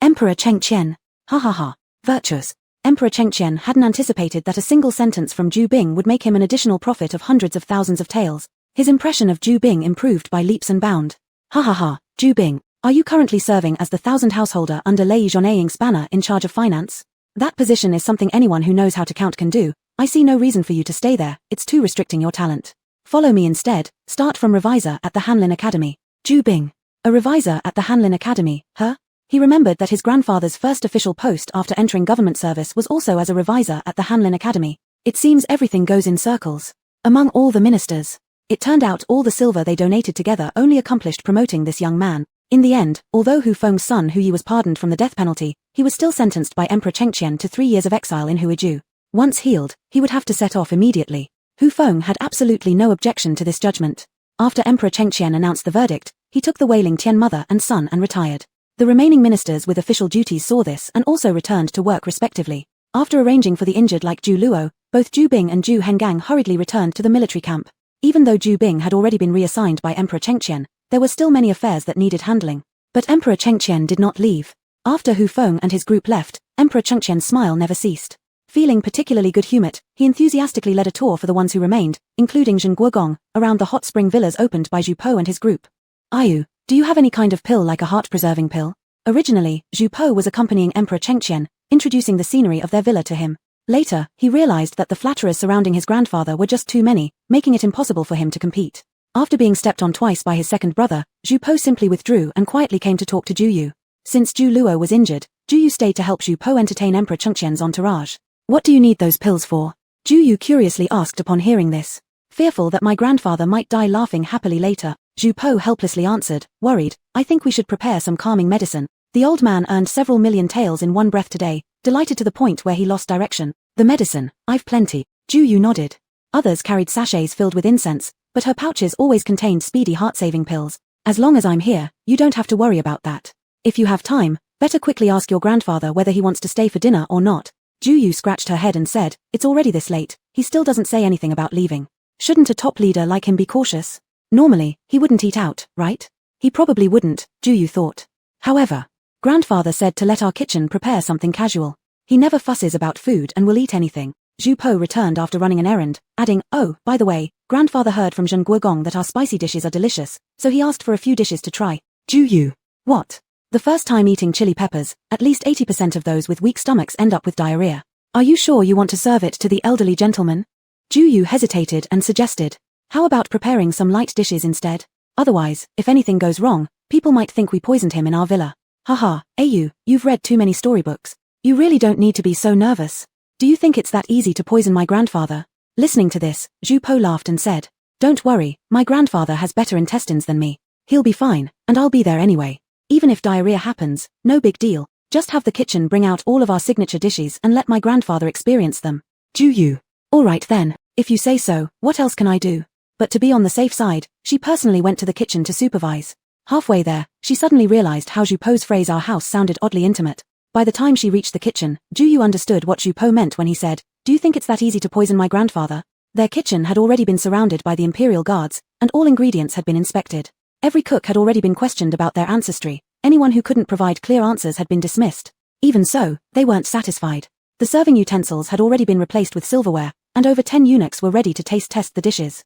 Emperor Chengqian. Ha ha ha. Virtuous. Emperor Chengqian hadn't anticipated that a single sentence from Zhu Bing would make him an additional profit of hundreds of thousands of taels. His impression of Zhu Bing improved by leaps and bounds. Ha ha ha. Zhu Bing. Are you currently serving as the 1,000 householder under Lei Zhongying's banner in charge of finance? That position is something anyone who knows how to count can do. I see no reason for you to stay there, it's too restricting your talent. Follow me instead, start from revisor at the Hanlin Academy. Zhu Bing. A revisor at the Hanlin Academy, huh? He remembered that his grandfather's first official post after entering government service was also as a revisor at the Hanlin Academy. It seems everything goes in circles. Among all the ministers, it turned out all the silver they donated together only accomplished promoting this young man. In the end, although Hu Feng's son Hu Yi was pardoned from the death penalty, he was still sentenced by Emperor Chengqian to 3 years of exile in Huizhou. Once healed, he would have to set off immediately. Hu Feng had absolutely no objection to this judgment. After Emperor Chengqian announced the verdict, he took the Wailing Tian mother and son and retired. The remaining ministers with official duties saw this and also returned to work respectively. After arranging for the injured like Zhu Luo, both Zhu Bing and Zhu Hengang hurriedly returned to the military camp. Even though Zhu Bing had already been reassigned by Emperor Chengqian, there were still many affairs that needed handling. But Emperor Chengqian did not leave. After Hu Feng and his group left, Emperor Chengqian's smile never ceased. Feeling particularly good-humored, he enthusiastically led a tour for the ones who remained, including Zheng Guogong, around the hot spring villas opened by Zhu Po and his group. Ayu, Do you have any kind of pill like a heart-preserving pill? Originally, Zhu Po was accompanying Emperor Chengqian, introducing the scenery of their villa to him. Later, he realized that the flatterers surrounding his grandfather were just too many, making it impossible for him to compete. After being stepped on twice by his second brother, Zhu Po simply withdrew and quietly came to talk to Zhu Yu. Since Zhu Luo was injured, Zhu Yu stayed to help Zhu Po entertain Emperor Chengqian's entourage. What do you need those pills for? Zhu Yu curiously asked upon hearing this. Fearful that my grandfather might die laughing happily later, Zhu Po helplessly answered, worried, I think we should prepare some calming medicine. The old man earned several million taels in one breath today, delighted to the point where he lost direction. The medicine, I've plenty. Zhu Yu nodded. Others carried sachets filled with incense, but her pouches always contained speedy heart-saving pills. As long as I'm here, you don't have to worry about that. If you have time, better quickly ask your grandfather whether he wants to stay for dinner or not. Zhu Yu scratched her head and said, it's already this late, he still doesn't say anything about leaving. Shouldn't a top leader like him be cautious? Normally, he wouldn't eat out, right? He probably wouldn't, Zhu Yu thought. However, grandfather said to let our kitchen prepare something casual. He never fusses about food and will eat anything. Zhu Po returned after running an errand, adding, oh, by the way, grandfather heard from Zhen Guogong that our spicy dishes are delicious, so he asked for a few dishes to try. Zhu Yu. What? The first time eating chili peppers, at least 80% of those with weak stomachs end up with diarrhea. Are you sure you want to serve it to the elderly gentleman? Zhu Yu hesitated and suggested, how about preparing some light dishes instead? Otherwise, if anything goes wrong, people might think we poisoned him in our villa. Haha, Ayu, you've read too many storybooks. You really don't need to be so nervous. Do you think it's that easy to poison my grandfather? Listening to this, Zhu Po laughed and said, don't worry, my grandfather has better intestines than me. He'll be fine, and I'll be there anyway. Even if diarrhea happens, no big deal. Just have the kitchen bring out all of our signature dishes and let my grandfather experience them. Zhu Yu. Alright then, if you say so, what else can I do? But to be on the safe side, she personally went to the kitchen to supervise. Halfway there, she suddenly realized how Zhu Po's phrase our house sounded oddly intimate. By the time she reached the kitchen, Zhu Yu understood what Zhu Po meant when he said, do you think it's that easy to poison my grandfather? Their kitchen had already been surrounded by the imperial guards, and all ingredients had been inspected. Every cook had already been questioned about their ancestry. Anyone who couldn't provide clear answers had been dismissed. Even so, they weren't satisfied. The serving utensils had already been replaced with silverware, and over 10 eunuchs were ready to taste-test the dishes.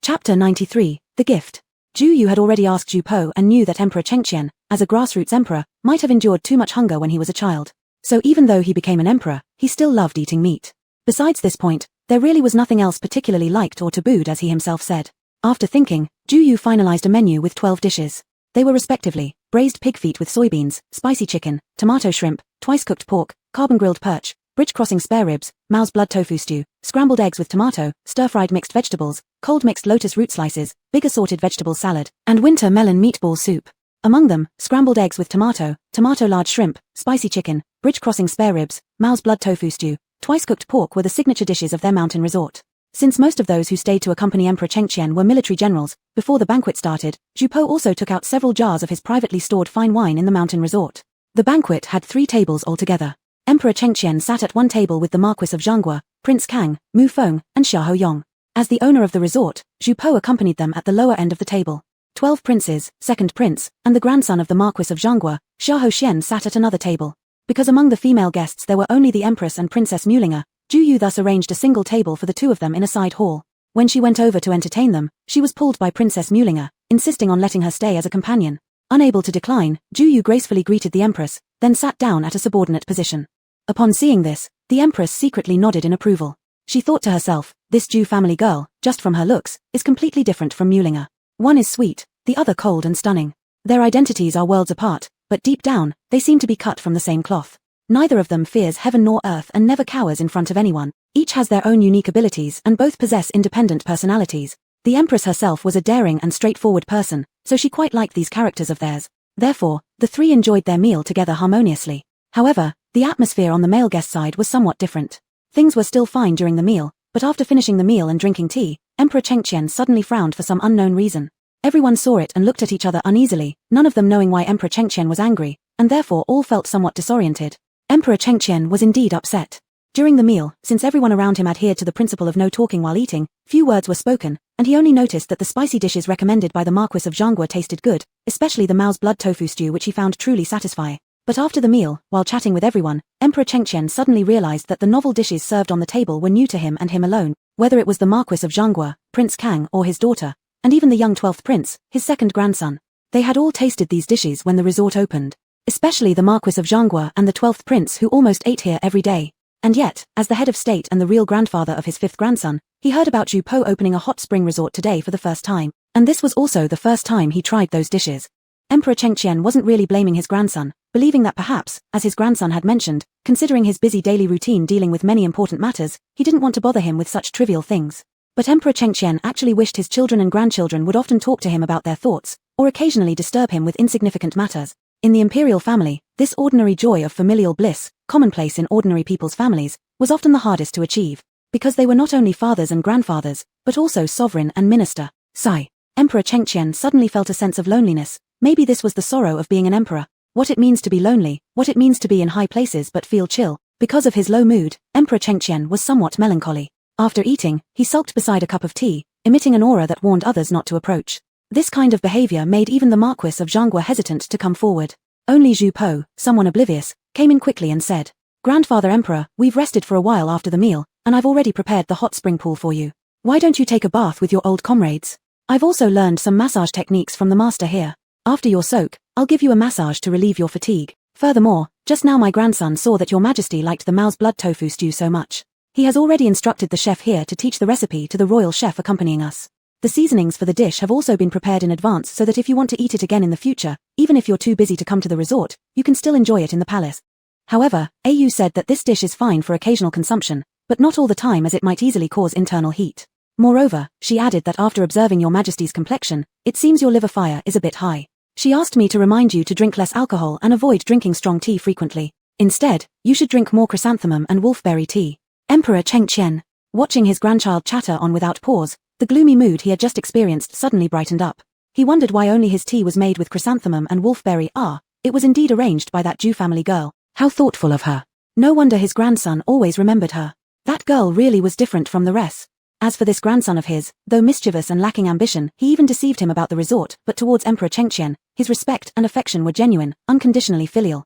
Chapter 93, The Gift. Zhu Yu had already asked Zhu Po and knew that Emperor Chengqian, as a grassroots emperor, might have endured too much hunger when he was a child. So even though he became an emperor, he still loved eating meat. Besides this point, there really was nothing else particularly liked or tabooed, as he himself said. After thinking, Zhu Yu finalized a menu with 12 dishes. They were respectively, braised pig feet with soybeans, spicy chicken, tomato shrimp, twice-cooked pork, carbon-grilled perch, bridge-crossing spare ribs, Mao's blood tofu stew, scrambled eggs with tomato, stir-fried mixed vegetables, cold mixed lotus root slices, big assorted vegetable salad, and winter melon meatball soup. Among them, scrambled eggs with tomato large shrimp, spicy chicken, bridge-crossing spare ribs, Mao's blood tofu stew, twice-cooked pork were the signature dishes of their mountain resort. Since most of those who stayed to accompany Emperor Chengqian were military generals, before the banquet started, Zhu Po also took out several jars of his privately stored fine wine in the mountain resort. The banquet had 3 tables altogether. Emperor Chengqian sat at one table with the Marquis of Zhangue, Prince Kang, Mu Feng, and Xia Hoyong. As the owner of the resort, Zhu Po accompanied them at the lower end of the table. 12 princes, second prince, and the grandson of the Marquis of Zhangue, Xia Hoxian, sat at another table. Because among the female guests there were only the Empress and Princess Mulinger, Zhu Yu thus arranged a single table for the 2 of them in a side hall. When she went over to entertain them, she was pulled by Princess Mulinger, insisting on letting her stay as a companion. Unable to decline, Zhu Yu gracefully greeted the Empress, then sat down at a subordinate position. Upon seeing this, the Empress secretly nodded in approval. She thought to herself, this Zhu family girl, just from her looks, is completely different from Mulinger. One is sweet, the other cold and stunning. Their identities are worlds apart, but deep down, they seem to be cut from the same cloth. Neither of them fears heaven nor earth and never cowers in front of anyone. Each has their own unique abilities and both possess independent personalities. The Empress herself was a daring and straightforward person, so she quite liked these characters of theirs. Therefore, the 3 enjoyed their meal together harmoniously. However, the atmosphere on the male guest side was somewhat different. Things were still fine during the meal, but after finishing the meal and drinking tea, Emperor Chengqian suddenly frowned for some unknown reason. Everyone saw it and looked at each other uneasily, none of them knowing why Emperor Chengqian was angry, and therefore all felt somewhat disoriented. Emperor Chengqian was indeed upset. During the meal, since everyone around him adhered to the principle of no talking while eating, few words were spoken, and he only noticed that the spicy dishes recommended by the Marquis of Zhangue tasted good, especially the Mao's blood tofu stew, which he found truly satisfying. But after the meal, while chatting with everyone, Emperor Chengqian suddenly realized that the novel dishes served on the table were new to him and him alone, whether it was the Marquis of Zhangue, Prince Kang, or his daughter, and even the young 12th prince, his second grandson. They had all tasted these dishes when the resort opened. Especially the Marquis of Zhangguo and the 12th Prince, who almost ate here every day. And yet, as the head of state and the real grandfather of his 5th grandson, he heard about Zhu Po opening a hot spring resort today for the first time. And this was also the first time he tried those dishes. Emperor Chengqian wasn't really blaming his grandson, believing that perhaps, as his grandson had mentioned, considering his busy daily routine dealing with many important matters, he didn't want to bother him with such trivial things. But Emperor Chengqian actually wished his children and grandchildren would often talk to him about their thoughts, or occasionally disturb him with insignificant matters. In the imperial family, this ordinary joy of familial bliss, commonplace in ordinary people's families, was often the hardest to achieve, because they were not only fathers and grandfathers, but also sovereign and minister. Sigh. Emperor Chengqian suddenly felt a sense of loneliness. Maybe this was the sorrow of being an emperor. What it means to be lonely, what it means to be in high places but feel chill. Because of his low mood, Emperor Chengqian was somewhat melancholy. After eating, he sulked beside a cup of tea, emitting an aura that warned others not to approach. This kind of behavior made even the Marquis of Zhangguo hesitant to come forward. Only Zhu Po, someone oblivious, came in quickly and said, "Grandfather Emperor, we've rested for a while after the meal, and I've already prepared the hot spring pool for you. Why don't you take a bath with your old comrades? I've also learned some massage techniques from the master here. After your soak, I'll give you a massage to relieve your fatigue. Furthermore, just now my grandson saw that your majesty liked the mou's blood tofu stew so much. He has already instructed the chef here to teach the recipe to the royal chef accompanying us. The seasonings for the dish have also been prepared in advance so that if you want to eat it again in the future, even if you're too busy to come to the resort, you can still enjoy it in the palace." However, Au said that this dish is fine for occasional consumption, but not all the time as it might easily cause internal heat. Moreover, she added that after observing your majesty's complexion, it seems your liver fire is a bit high. She asked me to remind you to drink less alcohol and avoid drinking strong tea frequently. Instead, you should drink more chrysanthemum and wolfberry tea. Emperor Chengqian, watching his grandchild chatter on without pause, the gloomy mood he had just experienced suddenly brightened up. He wondered why only his tea was made with chrysanthemum and wolfberry. It was indeed arranged by that Jew family girl. How thoughtful of her. No wonder his grandson always remembered her. That girl really was different from the rest. As for this grandson of his, though mischievous and lacking ambition, he even deceived him about the resort, but towards Emperor Chengqian, his respect and affection were genuine, unconditionally filial.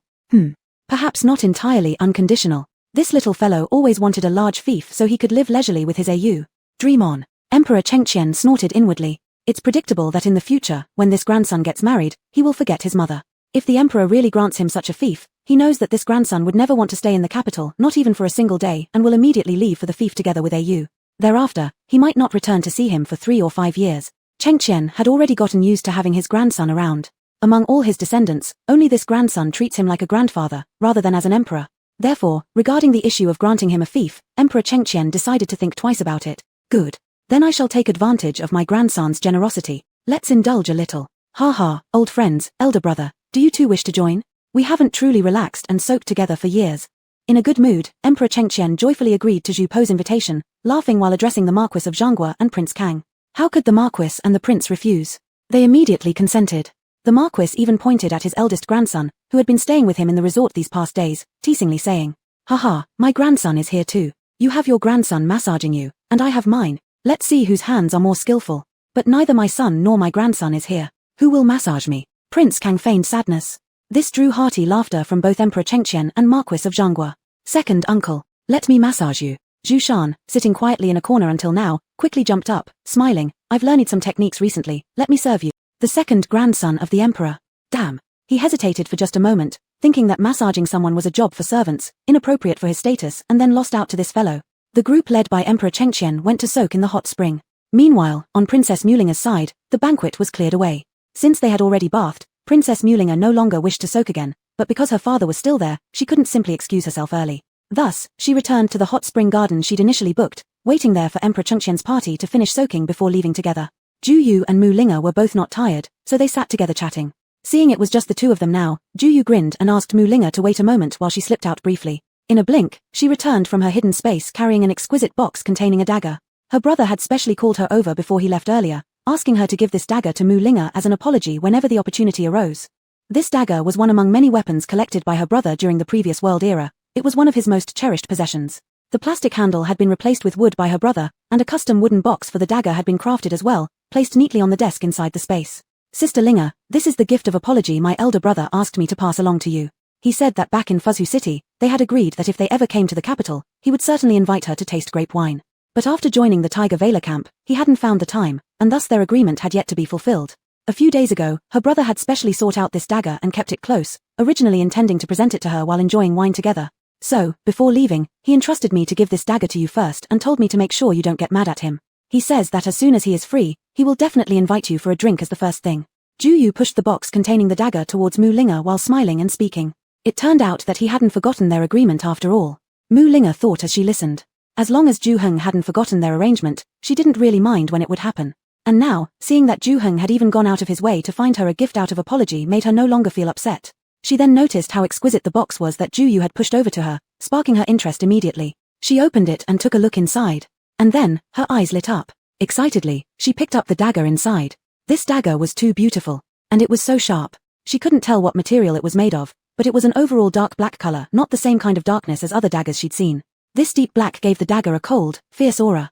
Perhaps not entirely unconditional. This little fellow always wanted a large fief so he could live leisurely with his au. Dream on. Emperor Chengqian snorted inwardly. It's predictable that in the future, when this grandson gets married, he will forget his mother. If the emperor really grants him such a fief, he knows that this grandson would never want to stay in the capital, not even for a single day, and will immediately leave for the fief together with au. Thereafter, he might not return to see him for 3 or 5 years. Chengqian had already gotten used to having his grandson around. Among all his descendants, only this grandson treats him like a grandfather, rather than as an emperor. Therefore, regarding the issue of granting him a fief, Emperor Chengqian decided to think twice about it. Good. Then I shall take advantage of my grandson's generosity. Let's indulge a little. Ha, old friends, elder brother, do you too wish to join? We haven't truly relaxed and soaked together for years. In a good mood, Emperor Chengqian joyfully agreed to Zhu Po's invitation, laughing while addressing the Marquis of Zhangguo and Prince Kang. How could the Marquis and the Prince refuse? They immediately consented. The Marquis even pointed at his eldest grandson, who had been staying with him in the resort these past days, teasingly saying, "Haha, my grandson is here too. You have your grandson massaging you, and I have mine. Let's see whose hands are more skillful. But neither my son nor my grandson is here. Who will massage me?" Prince Kang feigned sadness. This drew hearty laughter from both Emperor Chengqian and Marquis of Zhangguo. "Second uncle, let me massage you." Zhu Shan, sitting quietly in a corner until now, quickly jumped up, smiling. "I've learned some techniques recently, let me serve you." The second grandson of the emperor. Damn. He hesitated for just a moment, thinking that massaging someone was a job for servants, inappropriate for his status, and then lost out to this fellow. The group led by Emperor Chengqian went to soak in the hot spring. Meanwhile, on Princess Mulinger's side, the banquet was cleared away. Since they had already bathed, Princess Mulinger no longer wished to soak again, but because her father was still there, she couldn't simply excuse herself early. Thus, she returned to the hot spring garden she'd initially booked, waiting there for Emperor Chengqian's party to finish soaking before leaving together. Ju Yu and Mu Linger were both not tired, so they sat together chatting. Seeing it was just the two of them now, Ju Yu grinned and asked Mu Linger to wait a moment while she slipped out briefly. In a blink, she returned from her hidden space carrying an exquisite box containing a dagger. Her brother had specially called her over before he left earlier, asking her to give this dagger to Mu Linger as an apology whenever the opportunity arose. This dagger was one among many weapons collected by her brother during the previous world era. It was one of his most cherished possessions. The plastic handle had been replaced with wood by her brother, and a custom wooden box for the dagger had been crafted as well, placed neatly on the desk inside the space. "Sister Linger, this is the gift of apology my elder brother asked me to pass along to you. He said that back in Fuzhu City, they had agreed that if they ever came to the capital, he would certainly invite her to taste grape wine. But after joining the Tiger Valor camp, he hadn't found the time, and thus their agreement had yet to be fulfilled. A few days ago, her brother had specially sought out this dagger and kept it close, originally intending to present it to her while enjoying wine together. So, before leaving, he entrusted me to give this dagger to you first and told me to make sure you don't get mad at him. He says that as soon as he is free, he will definitely invite you for a drink as the first thing. Ju pushed the box containing the dagger towards Mu Linga while smiling and speaking. It turned out that he hadn't forgotten their agreement after all. Mu Linga thought as she listened. As long as Ju hadn't forgotten their arrangement, she didn't really mind when it would happen. And now, seeing that Ju had even gone out of his way to find her a gift out of apology made her no longer feel upset. She then noticed how exquisite the box was that Ju had pushed over to her, sparking her interest immediately. She opened it and took a look inside. And then, her eyes lit up. Excitedly, she picked up the dagger inside. This dagger was too beautiful. And it was so sharp. She couldn't tell what material it was made of, but it was an overall dark black color, not the same kind of darkness as other daggers she'd seen. This deep black gave the dagger a cold, fierce aura.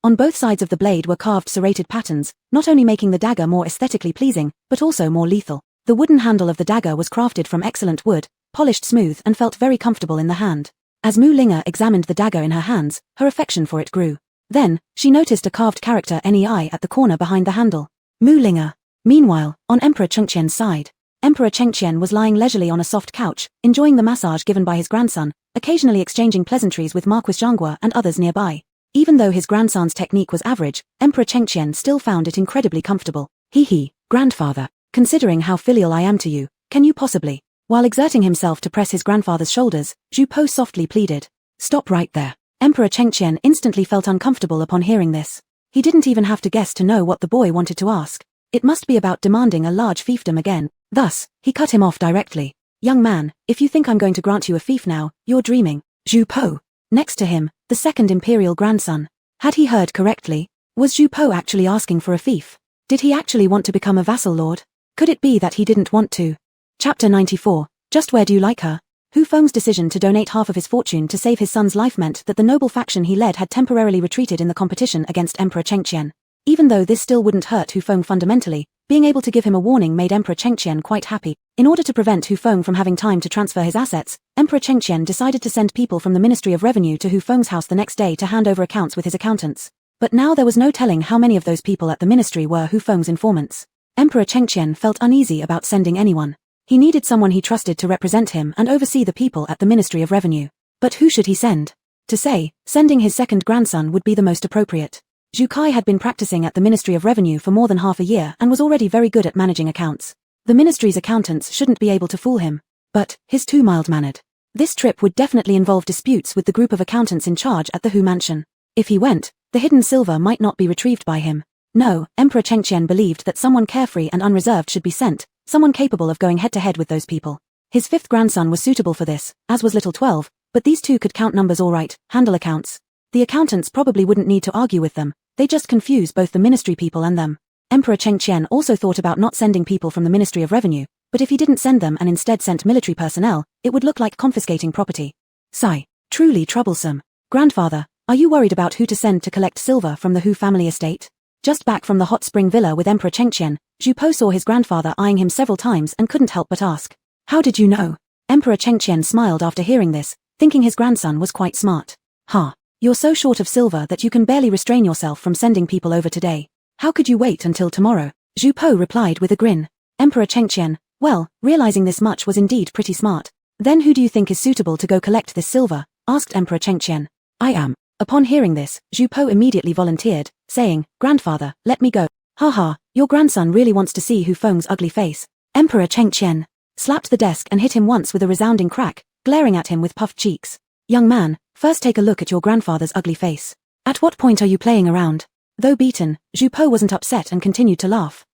On both sides of the blade were carved serrated patterns, not only making the dagger more aesthetically pleasing, but also more lethal. The wooden handle of the dagger was crafted from excellent wood, polished smooth and felt very comfortable in the hand. As Mu Linga examined the dagger in her hands, her affection for it grew. Then, she noticed a carved character NEI at the corner behind the handle. Mu Linga. Meanwhile, on Emperor Chengqian's side, Emperor Chengqian was lying leisurely on a soft couch, enjoying the massage given by his grandson, occasionally exchanging pleasantries with Marquis Zhangguo and others nearby. Even though his grandson's technique was average, Emperor Chengqian still found it incredibly comfortable. Grandfather, considering how filial I am to you, can you possibly? While exerting himself to press his grandfather's shoulders, Zhu Po softly pleaded. Stop right there. Emperor Chengqian instantly felt uncomfortable upon hearing this. He didn't even have to guess to know what the boy wanted to ask. It must be about demanding a large fiefdom again. Thus, he cut him off directly. Young man, if you think I'm going to grant you a fief now, you're dreaming. Zhu Po. Next to him, the second imperial grandson. Had he heard correctly? Was Zhu Po actually asking for a fief? Did he actually want to become a vassal lord? Could it be that he didn't want to? Chapter 94. Just where do you like her? Hu Feng's decision to donate half of his fortune to save his son's life meant that the noble faction he led had temporarily retreated in the competition against Emperor Chengqian. Even though this still wouldn't hurt Hu Feng fundamentally, being able to give him a warning made Emperor Chengqian quite happy. In order to prevent Hu Feng from having time to transfer his assets, Emperor Chengqian decided to send people from the Ministry of Revenue to Hu Feng's house the next day to hand over accounts with his accountants. But now there was no telling how many of those people at the ministry were Hu Feng's informants. Emperor Chengqian felt uneasy about sending anyone. He needed someone he trusted to represent him and oversee the people at the Ministry of Revenue. But who should he send? To say, sending his second grandson would be the most appropriate. Zhu Kai had been practicing at the Ministry of Revenue for more than half a year and was already very good at managing accounts. The ministry's accountants shouldn't be able to fool him. But, he's too mild-mannered. This trip would definitely involve disputes with the group of accountants in charge at the Hu Mansion. If he went, the hidden silver might not be retrieved by him. No, Emperor Chengqian believed that someone carefree and unreserved should be sent, someone capable of going head-to-head with those people. His fifth grandson was suitable for this, as was little 12, but these two could count numbers all right, handle accounts. The accountants probably wouldn't need to argue with them. They just confuse both the ministry people and them. Emperor Chengqian also thought about not sending people from the Ministry of Revenue, but if he didn't send them and instead sent military personnel, it would look like confiscating property. Sigh. Truly troublesome. Grandfather, are you worried about who to send to collect silver from the Hu family estate? Just back from the hot spring villa with Emperor Chengqian, Zhu Po saw his grandfather eyeing him several times and couldn't help but ask. How did you know? Emperor Chengqian smiled after hearing this, thinking his grandson was quite smart. You're so short of silver that you can barely restrain yourself from sending people over today. How could you wait until tomorrow? Zhu Po replied with a grin. Emperor Chengqian, well, realizing this much was indeed pretty smart. Then who do you think is suitable to go collect this silver? Asked Emperor Chengqian. I am. Upon hearing this, Zhu Po immediately volunteered, saying, Grandfather, let me go. Your grandson really wants to see Hu Feng's ugly face. Emperor Chengqian slapped the desk and hit him once with a resounding crack, glaring at him with puffed cheeks. Young man, first take a look at your grandfather's ugly face. At what point are you playing around? Though beaten, Zhu Po wasn't upset and continued to laugh.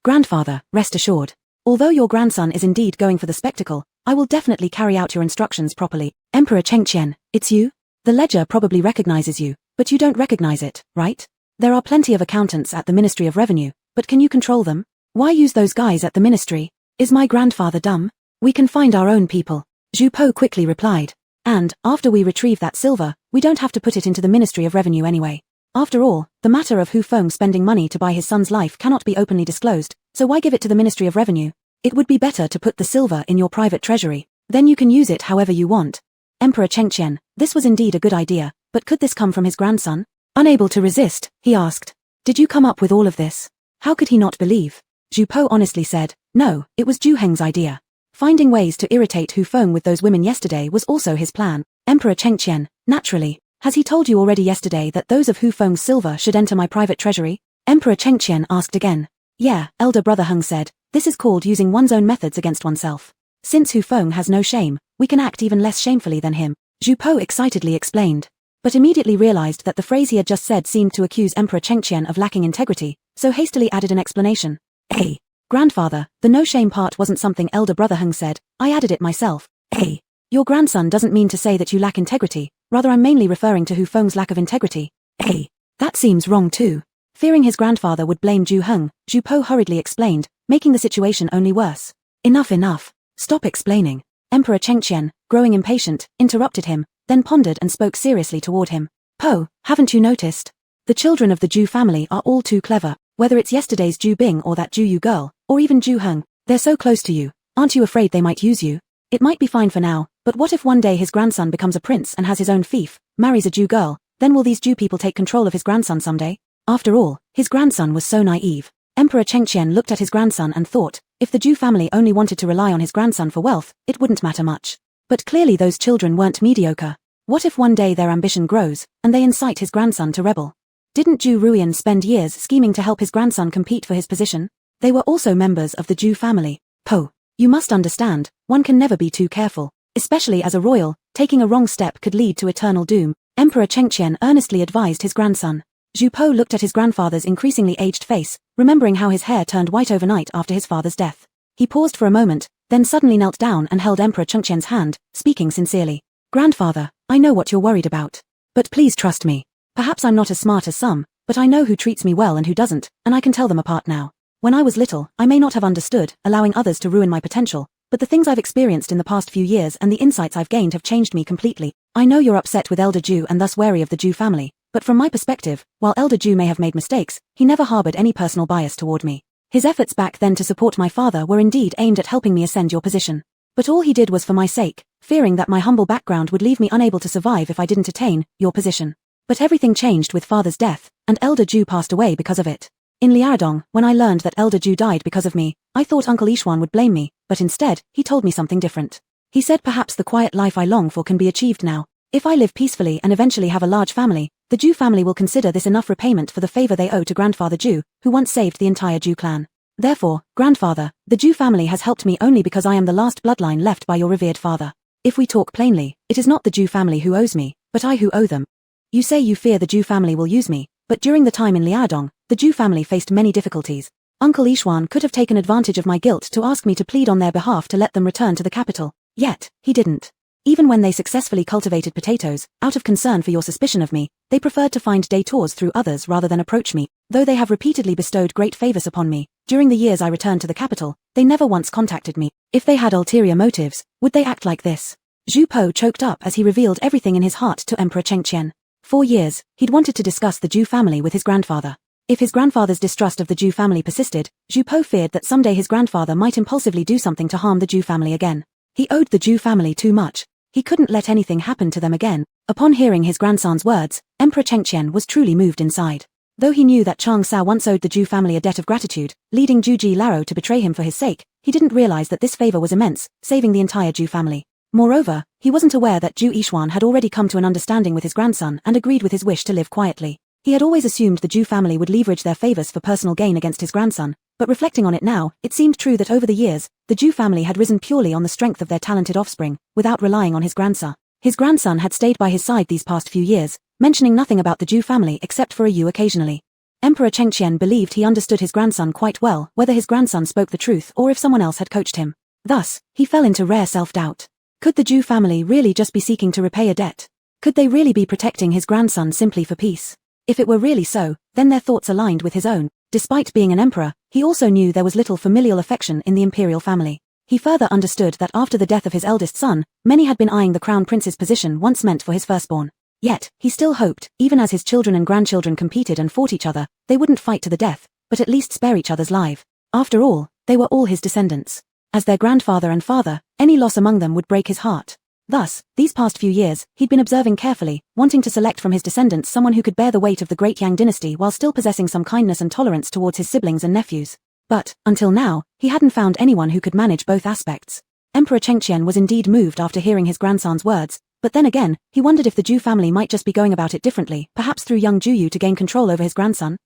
Grandfather, rest assured. Although your grandson is indeed going for the spectacle, I will definitely carry out your instructions properly. Emperor Chengqian, it's you? The ledger probably recognizes you, but you don't recognize it, right? There are plenty of accountants at the Ministry of Revenue, but can you control them? Why use those guys at the ministry? Is my grandfather dumb? We can find our own people. Zhu Po quickly replied. And, after we retrieve that silver, we don't have to put it into the Ministry of Revenue anyway. After all, the matter of Hu Feng spending money to buy his son's life cannot be openly disclosed, so why give it to the Ministry of Revenue? It would be better to put the silver in your private treasury. Then you can use it however you want. Emperor Chengqian, this was indeed a good idea, but could this come from his grandson? Unable to resist, he asked. Did you come up with all of this? How could he not believe? Zhu Po honestly said. No, it was Zhu Heng's idea. Finding ways to irritate Hu Feng with those women yesterday was also his plan. Emperor Chengqian, naturally. Has he told you already yesterday that those of Hu Feng's silver should enter my private treasury? Emperor Chengqian asked again. Yeah, elder brother Heng said. This is called using one's own methods against oneself. Since Hu Feng has no shame, we can act even less shamefully than him. Zhu Po excitedly explained. But immediately realized that the phrase he had just said seemed to accuse Emperor Chengqian of lacking integrity, so hastily added an explanation. Hey, grandfather, the no shame part wasn't something elder brother Heng said, I added it myself. Hey, your grandson doesn't mean to say that you lack integrity, rather I'm mainly referring to Hu Feng's lack of integrity. Hey, that seems wrong too. Fearing his grandfather would blame Zhu Heng, Zhu Po hurriedly explained, making the situation only worse. Enough. Stop explaining. Emperor Chengqian, growing impatient, interrupted him, then pondered and spoke seriously toward him. Po, haven't you noticed? The children of the Zhu family are all too clever, whether it's yesterday's Zhu Bing or that Zhu Yu girl, or even Zhu Heng, they're so close to you. Aren't you afraid they might use you? It might be fine for now, but what if one day his grandson becomes a prince and has his own fief, marries a Zhu girl, then will these Zhu people take control of his grandson someday? After all, his grandson was so naive. Emperor Chengqian looked at his grandson and thought, if the Zhu family only wanted to rely on his grandson for wealth, it wouldn't matter much. But clearly those children weren't mediocre. What if one day their ambition grows, and they incite his grandson to rebel? Didn't Zhu Ruian spend years scheming to help his grandson compete for his position? They were also members of the Zhu family. Po, you must understand, one can never be too careful. Especially as a royal, taking a wrong step could lead to eternal doom. Emperor Chengqian earnestly advised his grandson. Zhu Po looked at his grandfather's increasingly aged face, remembering how his hair turned white overnight after his father's death. He paused for a moment, then suddenly knelt down and held Emperor Chengqian's hand, speaking sincerely. Grandfather, I know what you're worried about. But please trust me. Perhaps I'm not as smart as some, but I know who treats me well and who doesn't, and I can tell them apart now. When I was little, I may not have understood, allowing others to ruin my potential, but the things I've experienced in the past few years and the insights I've gained have changed me completely. I know you're upset with Elder Zhu and thus wary of the Zhu family, but from my perspective, while Elder Zhu may have made mistakes, he never harbored any personal bias toward me. His efforts back then to support my father were indeed aimed at helping me ascend your position. But all he did was for my sake, fearing that my humble background would leave me unable to survive if I didn't attain your position. But everything changed with father's death, and Elder Zhu passed away because of it. In Liaodong, when I learned that Elder Zhu died because of me, I thought Uncle Yishuan would blame me, but instead, he told me something different. He said perhaps the quiet life I long for can be achieved now. If I live peacefully and eventually have a large family, the Zhu family will consider this enough repayment for the favor they owe to Grandfather Zhu, who once saved the entire Zhu clan. Therefore, Grandfather, the Zhu family has helped me only because I am the last bloodline left by your revered father. If we talk plainly, it is not the Zhu family who owes me, but I who owe them. You say you fear the Zhu family will use me, but during the time in Liaodong, the Zhu family faced many difficulties. Uncle Yishuan could have taken advantage of my guilt to ask me to plead on their behalf to let them return to the capital. Yet, he didn't. Even when they successfully cultivated potatoes, out of concern for your suspicion of me, they preferred to find detours through others rather than approach me. Though they have repeatedly bestowed great favors upon me, during the years I returned to the capital, they never once contacted me. If they had ulterior motives, would they act like this? Zhu Po choked up as he revealed everything in his heart to Emperor Chengqian. For years, he'd wanted to discuss the Zhu family with his grandfather. If his grandfather's distrust of the Zhu family persisted, Zhu Po feared that someday his grandfather might impulsively do something to harm the Zhu family again. He owed the Zhu family too much. He couldn't let anything happen to them again. Upon hearing his grandson's words, Emperor Chengqian was truly moved inside. Though he knew that Chang Sao once owed the Zhu family a debt of gratitude, leading Zhu Ji Laro to betray him for his sake, he didn't realize that this favor was immense, saving the entire Zhu family. Moreover, he wasn't aware that Zhu Yishuan had already come to an understanding with his grandson and agreed with his wish to live quietly. He had always assumed the Zhu family would leverage their favors for personal gain against his grandson, but reflecting on it now, it seemed true that over the years, the Zhu family had risen purely on the strength of their talented offspring, without relying on his grandson. His grandson had stayed by his side these past few years, mentioning nothing about the Zhu family except for a you occasionally. Emperor Chengqian believed he understood his grandson quite well, whether his grandson spoke the truth or if someone else had coached him. Thus, he fell into rare self-doubt. Could the Zhu family really just be seeking to repay a debt? Could they really be protecting his grandson simply for peace? If it were really so, then their thoughts aligned with his own. Despite being an emperor, he also knew there was little familial affection in the imperial family. He further understood that after the death of his eldest son, many had been eyeing the crown prince's position once meant for his firstborn. Yet, he still hoped, even as his children and grandchildren competed and fought each other, they wouldn't fight to the death, but at least spare each other's life. After all, they were all his descendants. As their grandfather and father, any loss among them would break his heart. Thus, these past few years, he'd been observing carefully, wanting to select from his descendants someone who could bear the weight of the great Yang dynasty while still possessing some kindness and tolerance towards his siblings and nephews. But, until now, he hadn't found anyone who could manage both aspects. Emperor Chengqian was indeed moved after hearing his grandson's words, but then again, he wondered if the Zhu family might just be going about it differently, perhaps through young Zhu to gain control over his grandson.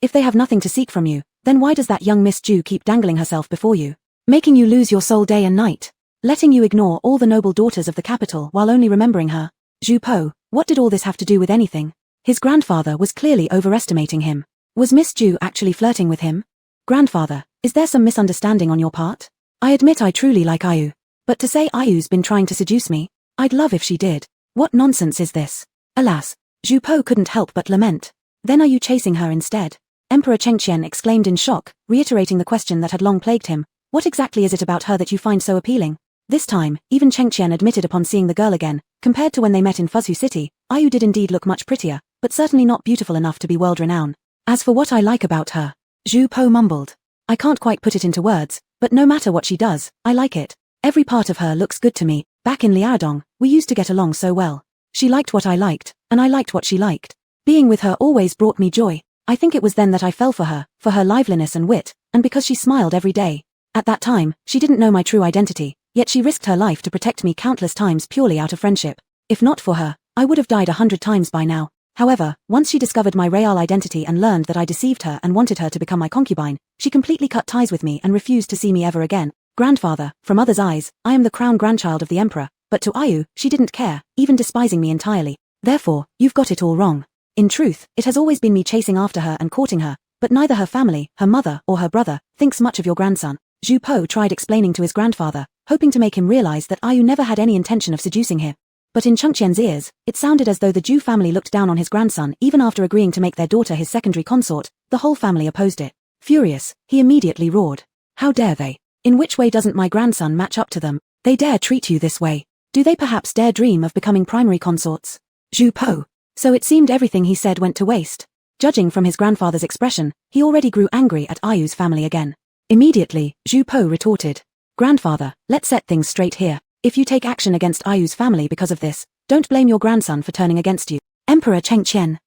If they have nothing to seek from you, then why does that young Miss Zhu keep dangling herself before you, making you lose your soul day and night, letting you ignore all the noble daughters of the capital while only remembering her? Zhu Po, what did all this have to do with anything? His grandfather was clearly overestimating him. Was Miss Zhu actually flirting with him? Grandfather, is there some misunderstanding on your part? I admit I truly like Ayu. But to say Ayu's been trying to seduce me, I'd love if she did. What nonsense is this? Alas, Zhu Po couldn't help but lament. Then are you chasing her instead? Emperor Chengqian exclaimed in shock, reiterating the question that had long plagued him. What exactly is it about her that you find so appealing? This time, even Chengqian admitted upon seeing the girl again, compared to when they met in Fuzhu City, Ayu did indeed look much prettier, but certainly not beautiful enough to be world-renowned. As for what I like about her, Zhu Po mumbled. I can't quite put it into words, but no matter what she does, I like it. Every part of her looks good to me. Back in Liaodong, we used to get along so well. She liked what I liked, and I liked what she liked. Being with her always brought me joy. I think it was then that I fell for her liveliness and wit, and because she smiled every day. At that time, she didn't know my true identity, yet she risked her life to protect me countless times purely out of friendship. If not for her, I would have died 100 times by now. However, once she discovered my real identity and learned that I deceived her and wanted her to become my concubine, she completely cut ties with me and refused to see me ever again. Grandfather, from others' eyes, I am the crown grandchild of the emperor, but to Ayu, she didn't care, even despising me entirely. Therefore, you've got it all wrong. In truth, it has always been me chasing after her and courting her, but neither her family, her mother, or her brother, thinks much of your grandson. Zhu Po tried explaining to his grandfather, hoping to make him realize that Ayu never had any intention of seducing him. But in Chengqian's ears, it sounded as though the Zhu family looked down on his grandson even after agreeing to make their daughter his secondary consort. The whole family opposed it. Furious, he immediately roared. How dare they? In which way doesn't my grandson match up to them? They dare treat you this way. Do they perhaps dare dream of becoming primary consorts? Zhu Po. So it seemed everything he said went to waste. Judging from his grandfather's expression, he already grew angry at Ayu's family again. Immediately, Zhu Po retorted. Grandfather, let's set things straight here. If you take action against Ayu's family because of this, don't blame your grandson for turning against you. Emperor Chengqian.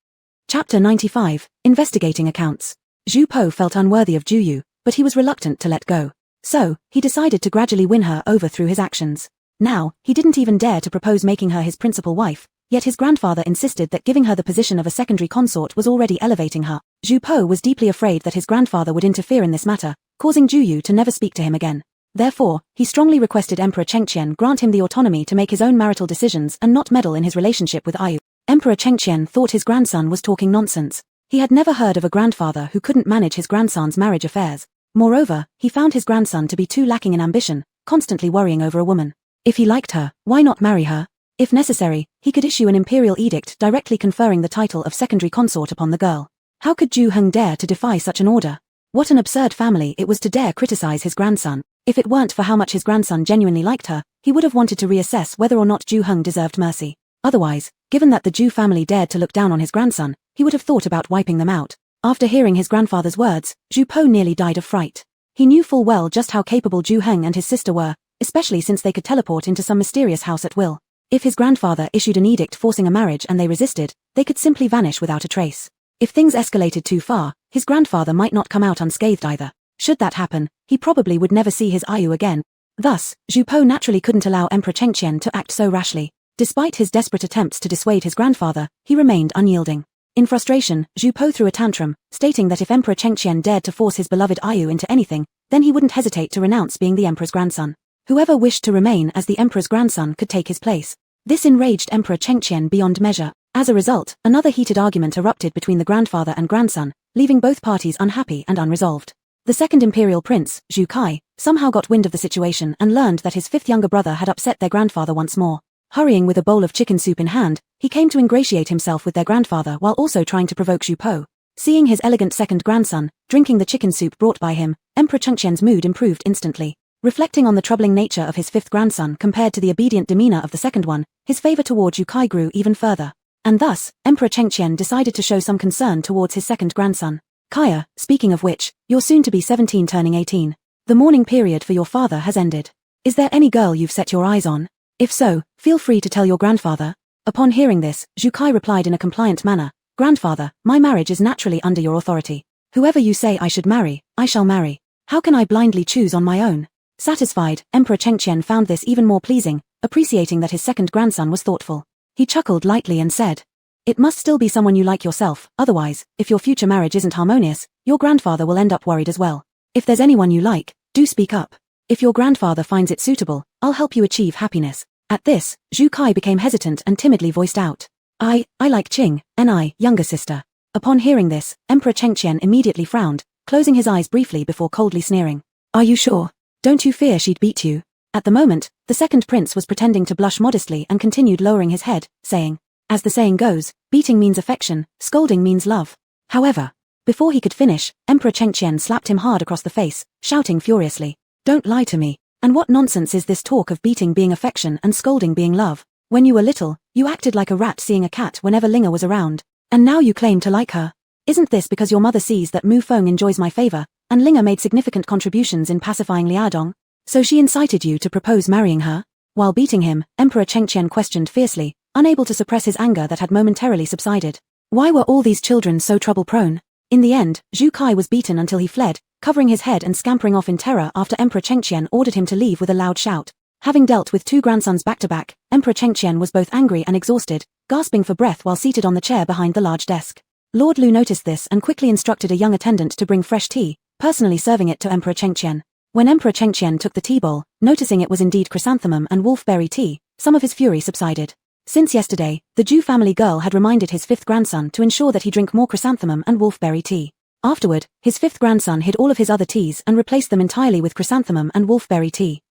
Chapter 95, Investigating Accounts. Zhu Po felt unworthy of Juyu, but he was reluctant to let go. So, he decided to gradually win her over through his actions. Now, he didn't even dare to propose making her his principal wife, yet his grandfather insisted that giving her the position of a secondary consort was already elevating her. Zhu Po was deeply afraid that his grandfather would interfere in this matter, causing Juyu to never speak to him again. Therefore, he strongly requested Emperor Chengqian grant him the autonomy to make his own marital decisions and not meddle in his relationship with Ayu. Emperor Chengqian thought his grandson was talking nonsense. He had never heard of a grandfather who couldn't manage his grandson's marriage affairs. Moreover, he found his grandson to be too lacking in ambition, constantly worrying over a woman. If he liked her, why not marry her? If necessary, he could issue an imperial edict directly conferring the title of secondary consort upon the girl. How could Zhu Heng dare to defy such an order? What an absurd family it was to dare criticize his grandson. If it weren't for how much his grandson genuinely liked her, he would have wanted to reassess whether or not Zhu Heng deserved mercy. Otherwise, given that the Zhu family dared to look down on his grandson, he would have thought about wiping them out. After hearing his grandfather's words, Zhu Po nearly died of fright. He knew full well just how capable Zhu Heng and his sister were, especially since they could teleport into some mysterious house at will. If his grandfather issued an edict forcing a marriage and they resisted, they could simply vanish without a trace. If things escalated too far, his grandfather might not come out unscathed either. Should that happen, he probably would never see his Ayu again. Thus, Zhu Po naturally couldn't allow Emperor Chengqian to act so rashly. Despite his desperate attempts to dissuade his grandfather, he remained unyielding. In frustration, Zhu Po threw a tantrum, stating that if Emperor Chengqian dared to force his beloved Ayu into anything, then he wouldn't hesitate to renounce being the emperor's grandson. Whoever wished to remain as the emperor's grandson could take his place. This enraged Emperor Chengqian beyond measure. As a result, another heated argument erupted between the grandfather and grandson, leaving both parties unhappy and unresolved. The second imperial prince, Zhu Kai, somehow got wind of the situation and learned that his fifth younger brother had upset their grandfather once more. Hurrying with a bowl of chicken soup in hand, he came to ingratiate himself with their grandfather while also trying to provoke Zhu Po. Seeing his elegant second grandson, drinking the chicken soup brought by him, Emperor Chengqian's mood improved instantly. Reflecting on the troubling nature of his fifth grandson compared to the obedient demeanor of the second one, his favor toward Zhu Kai grew even further. And thus, Emperor Chengqian decided to show some concern towards his second grandson. Kaya, speaking of which, you're soon to be 17 turning 18. The mourning period for your father has ended. Is there any girl you've set your eyes on? If so, feel free to tell your grandfather. Upon hearing this, Zhu Kai replied in a compliant manner, Grandfather, my marriage is naturally under your authority. Whoever you say I should marry, I shall marry. How can I blindly choose on my own? Satisfied, Emperor Chengqian found this even more pleasing, appreciating that his second grandson was thoughtful. He chuckled lightly and said, "It must still be someone you like yourself, otherwise, if your future marriage isn't harmonious, your grandfather will end up worried as well. If there's anyone you like, do speak up. If your grandfather finds it suitable, I'll help you achieve happiness." At this, Zhu Kai became hesitant and timidly voiced out, I like Qing, Ni, younger sister." Upon hearing this, Emperor Chengqian immediately frowned, closing his eyes briefly before coldly sneering. "Are you sure? Don't you fear she'd beat you?" At the moment, the second prince was pretending to blush modestly and continued lowering his head, saying, "As the saying goes, beating means affection, scolding means love." However, before he could finish, Emperor Chengqian slapped him hard across the face, shouting furiously, "Don't lie to me. And what nonsense is this talk of beating being affection and scolding being love? When you were little, you acted like a rat seeing a cat whenever Linga was around. And now you claim to like her. Isn't this because your mother sees that Mu Feng enjoys my favor, and Linga made significant contributions in pacifying Liadong? So she incited you to propose marrying her?" While beating him, Emperor Chengqian questioned fiercely, unable to suppress his anger that had momentarily subsided. Why were all these children so trouble-prone? In the end, Zhu Kai was beaten until he fled, covering his head and scampering off in terror after Emperor Chengqian ordered him to leave with a loud shout. Having dealt with two grandsons back-to-back, Emperor Chengqian was both angry and exhausted, gasping for breath while seated on the chair behind the large desk. Lord Lu noticed this and quickly instructed a young attendant to bring fresh tea, personally serving it to Emperor Chengqian. When Emperor Chengqian took the tea bowl, noticing it was indeed chrysanthemum and wolfberry tea, some of his fury subsided. Since yesterday, the Zhu family girl had reminded his fifth grandson to ensure that he drink more chrysanthemum and wolfberry tea. Afterward, his fifth grandson hid all of his other teas and replaced them entirely with chrysanthemum and wolfberry tea.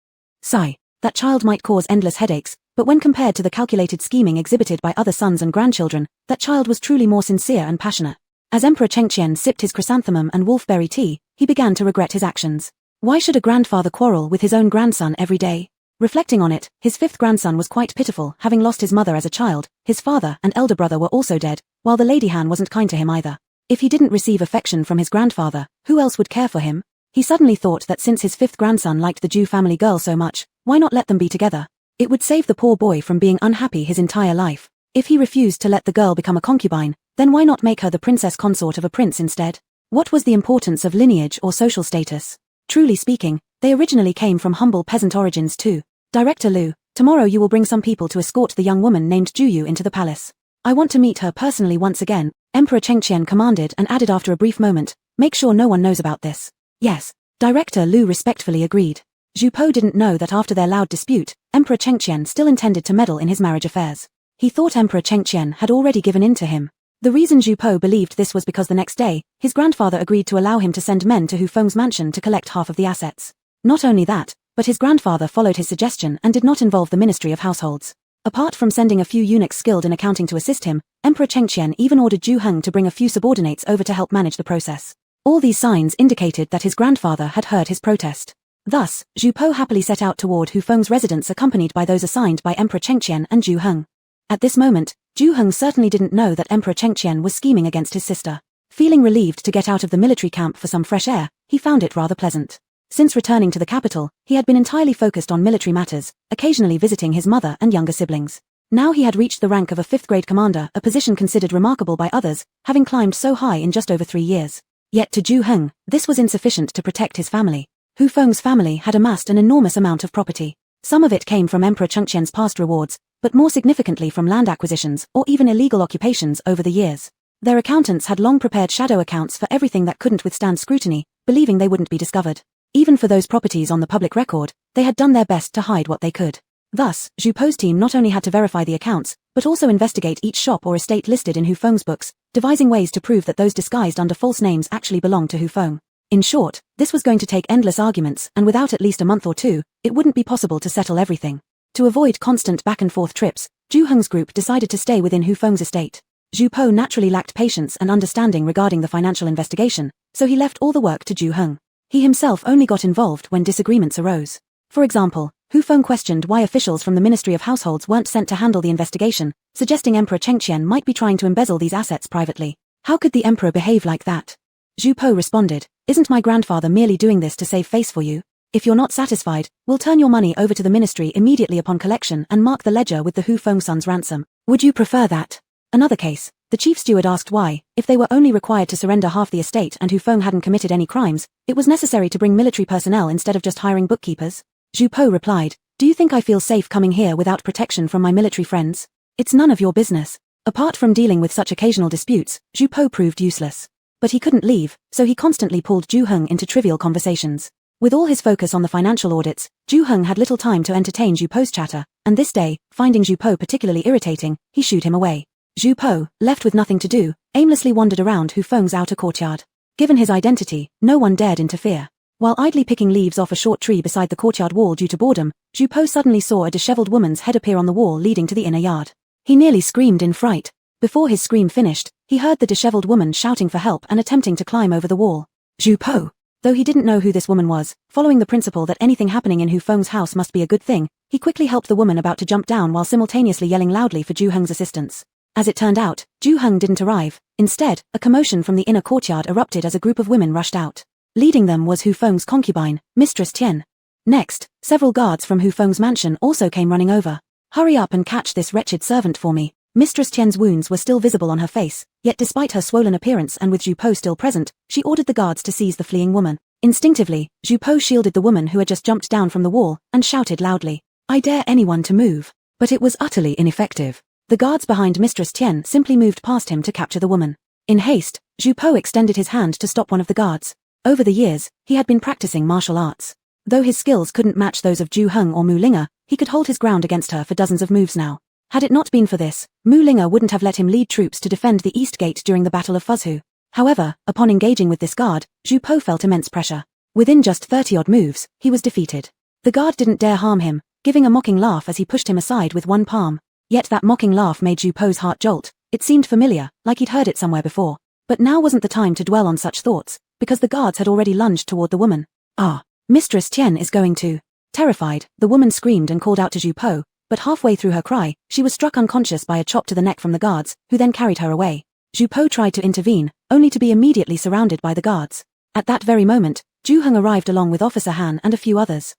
Sigh. That child might cause endless headaches, but when compared to the calculated scheming exhibited by other sons and grandchildren, that child was truly more sincere and passionate. As Emperor Chengqian sipped his chrysanthemum and wolfberry tea, he began to regret his actions. Why should a grandfather quarrel with his own grandson every day? Reflecting on it, his fifth grandson was quite pitiful, having lost his mother as a child. His father and elder brother were also dead, while the Lady Han wasn't kind to him either. If he didn't receive affection from his grandfather, who else would care for him? He suddenly thought that since his fifth grandson liked the Zhu family girl so much, why not let them be together? It would save the poor boy from being unhappy his entire life. If he refused to let the girl become a concubine, then why not make her the princess consort of a prince instead? What was the importance of lineage or social status? Truly speaking, they originally came from humble peasant origins too. Director Lu, tomorrow you will bring some people to escort the young woman named Juyu into the palace. I want to meet her personally once again, Emperor Chengqian commanded and added after a brief moment, make sure no one knows about this. Yes. Director Lu respectfully agreed. Zhu Po didn't know that after their loud dispute, Emperor Chengqian still intended to meddle in his marriage affairs. He thought Emperor Chengqian had already given in to him. The reason Zhu Po believed this was because the next day, his grandfather agreed to allow him to send men to Hu Feng's mansion to collect half of the assets. Not only that, but his grandfather followed his suggestion and did not involve the Ministry of Households. Apart from sending a few eunuchs skilled in accounting to assist him, Emperor Chengqian even ordered Zhu Heng to bring a few subordinates over to help manage the process. All these signs indicated that his grandfather had heard his protest. Thus, Zhu Po happily set out toward Hu Feng's residence accompanied by those assigned by Emperor Chengqian and Zhu Heng. At this moment, Zhu Heng certainly didn't know that Emperor Chengqian was scheming against his sister. Feeling relieved to get out of the military camp for some fresh air, he found it rather pleasant. Since returning to the capital, he had been entirely focused on military matters, occasionally visiting his mother and younger siblings. Now he had reached the rank of a fifth-grade commander, a position considered remarkable by others, having climbed so high in just over 3 years. Yet to Zhu Heng, this was insufficient to protect his family. Hu Feng's family had amassed an enormous amount of property. Some of it came from Emperor Chengqian's past rewards, but more significantly from land acquisitions or even illegal occupations over the years. Their accountants had long prepared shadow accounts for everything that couldn't withstand scrutiny, believing they wouldn't be discovered. Even for those properties on the public record, they had done their best to hide what they could. Thus, Zhu Po's team not only had to verify the accounts, but also investigate each shop or estate listed in Hu Feng's books, devising ways to prove that those disguised under false names actually belonged to Hu Feng. In short, this was going to take endless arguments, and without at least a month or two, it wouldn't be possible to settle everything. To avoid constant back-and-forth trips, Zhu Heng's group decided to stay within Hu Feng's estate. Zhu Po naturally lacked patience and understanding regarding the financial investigation, so he left all the work to Zhu Heng. He himself only got involved when disagreements arose. For example, Hu Feng questioned why officials from the Ministry of Households weren't sent to handle the investigation, suggesting Emperor Chengqian might be trying to embezzle these assets privately. How could the emperor behave like that? Zhu Po responded, "Isn't my grandfather merely doing this to save face for you? If you're not satisfied, we'll turn your money over to the ministry immediately upon collection and mark the ledger with the Hu Feng son's ransom. Would you prefer that?" Another case, The chief steward asked why, if they were only required to surrender half the estate and Hu Feng hadn't committed any crimes, it was necessary to bring military personnel instead of just hiring bookkeepers. Zhu Po replied, "Do you think I feel safe coming here without protection from my military friends? It's none of your business." Apart from dealing with such occasional disputes, Zhu Po proved useless. But he couldn't leave, so he constantly pulled Zhu Heng into trivial conversations. With all his focus on the financial audits, Zhu Heng had little time to entertain Zhu Po's chatter, and this day, finding Zhu Po particularly irritating, he shooed him away. Zhu Po, left with nothing to do, aimlessly wandered around Hu Feng's outer courtyard. Given his identity, no one dared interfere. While idly picking leaves off a short tree beside the courtyard wall due to boredom, Zhu Po suddenly saw a disheveled woman's head appear on the wall leading to the inner yard. He nearly screamed in fright. Before his scream finished, he heard the disheveled woman shouting for help and attempting to climb over the wall. Zhu Po! Though he didn't know who this woman was, following the principle that anything happening in Hu Feng's house must be a good thing, he quickly helped the woman about to jump down while simultaneously yelling loudly for Zhu Heng's assistance. As it turned out, Zhu Heng didn't arrive. Instead, a commotion from the inner courtyard erupted as a group of women rushed out. Leading them was Hu Feng's concubine, Mistress Tian. Next, several guards from Hu Feng's mansion also came running over. "Hurry up and catch this wretched servant for me." Mistress Tian's wounds were still visible on her face, yet despite her swollen appearance and with Zhu Po still present, she ordered the guards to seize the fleeing woman. Instinctively, Zhu Po shielded the woman who had just jumped down from the wall, and shouted loudly, "I dare anyone to move." But it was utterly ineffective. The guards behind Mistress Tian simply moved past him to capture the woman. In haste, Zhu Po extended his hand to stop one of the guards. Over the years, he had been practicing martial arts. Though his skills couldn't match those of Zhu Heng or Mu Linga, he could hold his ground against her for dozens of moves now. Had it not been for this, Mu Linga wouldn't have let him lead troops to defend the East Gate during the Battle of Fuzhu. However, upon engaging with this guard, Zhu Po felt immense pressure. Within just 30-odd moves, he was defeated. The guard didn't dare harm him, giving a mocking laugh as he pushed him aside with one palm. Yet that mocking laugh made Zhu Po's heart jolt. It seemed familiar, like he'd heard it somewhere before. But now wasn't the time to dwell on such thoughts, because the guards had already lunged toward the woman. "Ah, Mistress Tian is going to." Terrified, the woman screamed and called out to Zhu Po, but halfway through her cry, she was struck unconscious by a chop to the neck from the guards, who then carried her away. Zhu Po tried to intervene, only to be immediately surrounded by the guards. At that very moment, Zhu Heng arrived along with Officer Han and a few others.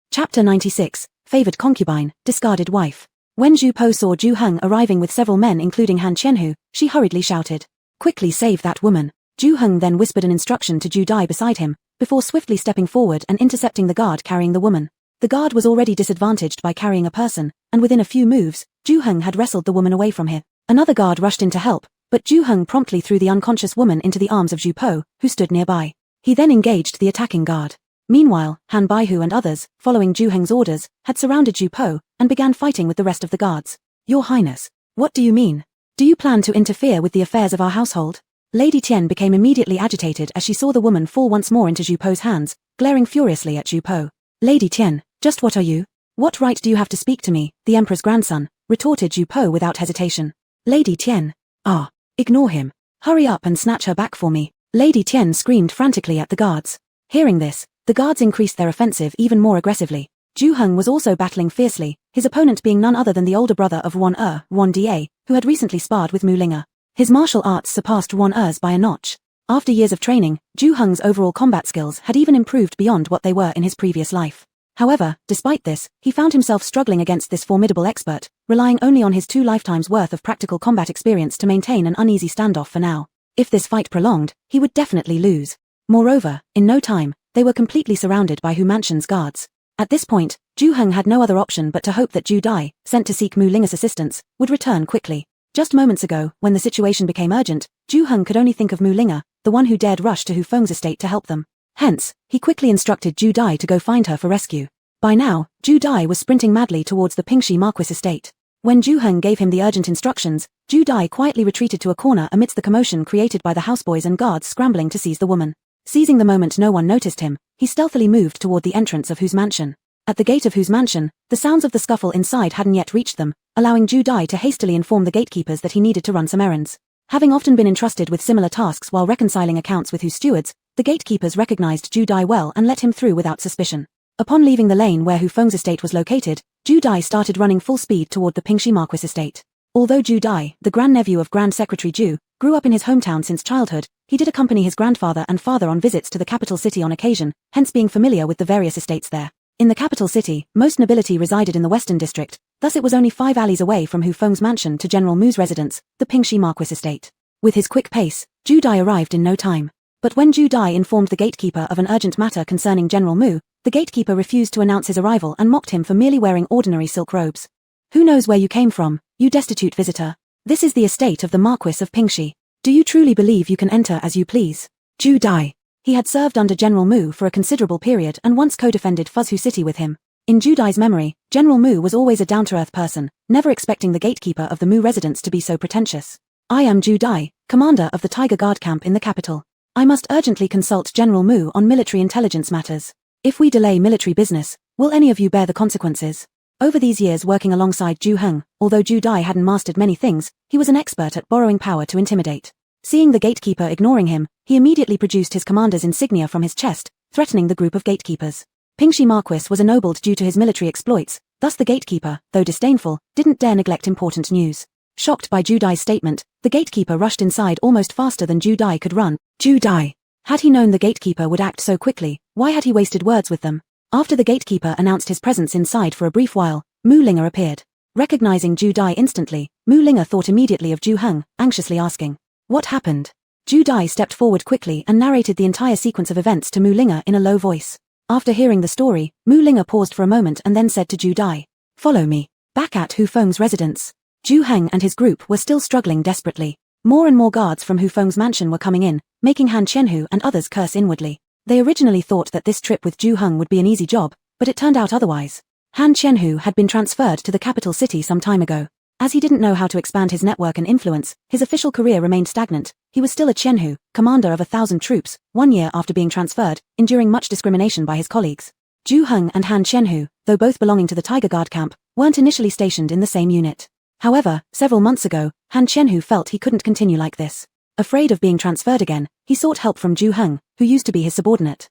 Chapter 96, Favored Concubine, Discarded Wife. When Zhu Po saw Zhu Heng arriving with several men including Han Qianhu, she hurriedly shouted, "Quickly save that woman." Zhu Heng then whispered an instruction to Zhu Dai beside him, before swiftly stepping forward and intercepting the guard carrying the woman. The guard was already disadvantaged by carrying a person, and within a few moves, Zhu Heng had wrestled the woman away from him. Another guard rushed in to help, but Zhu Heng promptly threw the unconscious woman into the arms of Zhu Po, who stood nearby. He then engaged the attacking guard. Meanwhile, Han Baihu and others, following Zhu Heng's orders, had surrounded Zhu Po, and began fighting with the rest of the guards. "Your Highness, what do you mean? Do you plan to interfere with the affairs of our household?" Lady Tian became immediately agitated as she saw the woman fall once more into Zhu Po's hands, glaring furiously at Zhu Po. "Lady Tian, just what are you? What right do you have to speak to me, the Emperor's grandson?" retorted Zhu Po without hesitation. "Lady Tian. Ah, ignore him. Hurry up and snatch her back for me." Lady Tian screamed frantically at the guards. Hearing this, the guards increased their offensive even more aggressively. Zhu Heng was also battling fiercely, his opponent being none other than the older brother of Wan Da, who had recently sparred with Mu Linga. His martial arts surpassed Wan by a notch. After years of training, Zhu Heng's overall combat skills had even improved beyond what they were in his previous life. However, despite this, he found himself struggling against this formidable expert, relying only on his 2 lifetimes worth of practical combat experience to maintain an uneasy standoff for now. If this fight prolonged, he would definitely lose. Moreover, in no time, they were completely surrounded by Hu Mansion's guards. At this point, Zhu Heng had no other option but to hope that Zhu Dai, sent to seek Mu Linga's assistance, would return quickly. Just moments ago, when the situation became urgent, Zhu Heng could only think of Mu Linga, the one who dared rush to Hu Feng's estate to help them. Hence, he quickly instructed Zhu Dai to go find her for rescue. By now, Zhu Dai was sprinting madly towards the Pingxi Marquis estate. When Zhu Heng gave him the urgent instructions, Zhu Dai quietly retreated to a corner amidst the commotion created by the houseboys and guards scrambling to seize the woman. Seizing the moment no one noticed him, he stealthily moved toward the entrance of Hu's mansion. At the gate of Hu's mansion, the sounds of the scuffle inside hadn't yet reached them, allowing Zhu Dai to hastily inform the gatekeepers that he needed to run some errands. Having often been entrusted with similar tasks while reconciling accounts with Hu's stewards, the gatekeepers recognized Zhu Dai well and let him through without suspicion. Upon leaving the lane where Hu Feng's estate was located, Zhu Dai started running full speed toward the Pingxi Marquis estate. Although Zhu Dai, the grandnephew of Grand Secretary Zhu, grew up in his hometown since childhood, he did accompany his grandfather and father on visits to the capital city on occasion, hence being familiar with the various estates there. In the capital city, most nobility resided in the western district, Thus it was only 5 alleys away from Hu Feng's mansion to General Mu's residence, the Pingxi Marquis estate. With his quick pace, Zhu Dai arrived in no time. But when Zhu Dai informed the gatekeeper of an urgent matter concerning General Mu, the gatekeeper refused to announce his arrival and mocked him for merely wearing ordinary silk robes. Who knows where you came from, you destitute visitor? This is the estate of the Marquis of Pingxi. Do you truly believe you can enter as you please? Zhu Dai. He had served under General Mu for a considerable period and once co-defended Fuzhu City with him. In Zhu Dai's memory, General Mu was always a down-to-earth person, never expecting the gatekeeper of the Mu residence to be so pretentious. I am Zhu Dai, commander of the Tiger Guard camp in the capital. I must urgently consult General Mu on military intelligence matters. If we delay military business, will any of you bear the consequences? Over these years working alongside Zhu Heng, although Zhu Dai hadn't mastered many things, he was an expert at borrowing power to intimidate. Seeing the gatekeeper ignoring him, he immediately produced his commander's insignia from his chest, threatening the group of gatekeepers. Pingxi Marquis was ennobled due to his military exploits, thus the gatekeeper, though disdainful, didn't dare neglect important news. Shocked by Zhu Dai's statement, the gatekeeper rushed inside almost faster than Zhu Dai could run. Zhu Dai. Had he known the gatekeeper would act so quickly, why had he wasted words with them? After the gatekeeper announced his presence inside for a brief while, Mu Linga appeared. Recognizing Zhu Dai instantly, Mu Linga thought immediately of Zhu Heng, anxiously asking, "What happened?" Zhu Dai stepped forward quickly and narrated the entire sequence of events to Mu Linga in a low voice. After hearing the story, Mu Linga paused for a moment and then said to Zhu Dai, "Follow me." Back at Hu Feng's residence, Zhu Heng and his group were still struggling desperately. More and more guards from Hu Feng's mansion were coming in, making Han Qianhu and others curse inwardly. They originally thought that this trip with Zhu Heng would be an easy job, but it turned out otherwise. Han Qianhu had been transferred to the capital city some time ago. As he didn't know how to expand his network and influence, his official career remained stagnant. He was still a Qianhu, commander of 1,000 troops, 1 year after being transferred, enduring much discrimination by his colleagues. Zhu Heng and Han Qianhu, though both belonging to the Tiger Guard camp, weren't initially stationed in the same unit. However, several months ago, Han Qianhu felt he couldn't continue like this. Afraid of being transferred again, he sought help from Zhu Heng, who used to be his subordinate.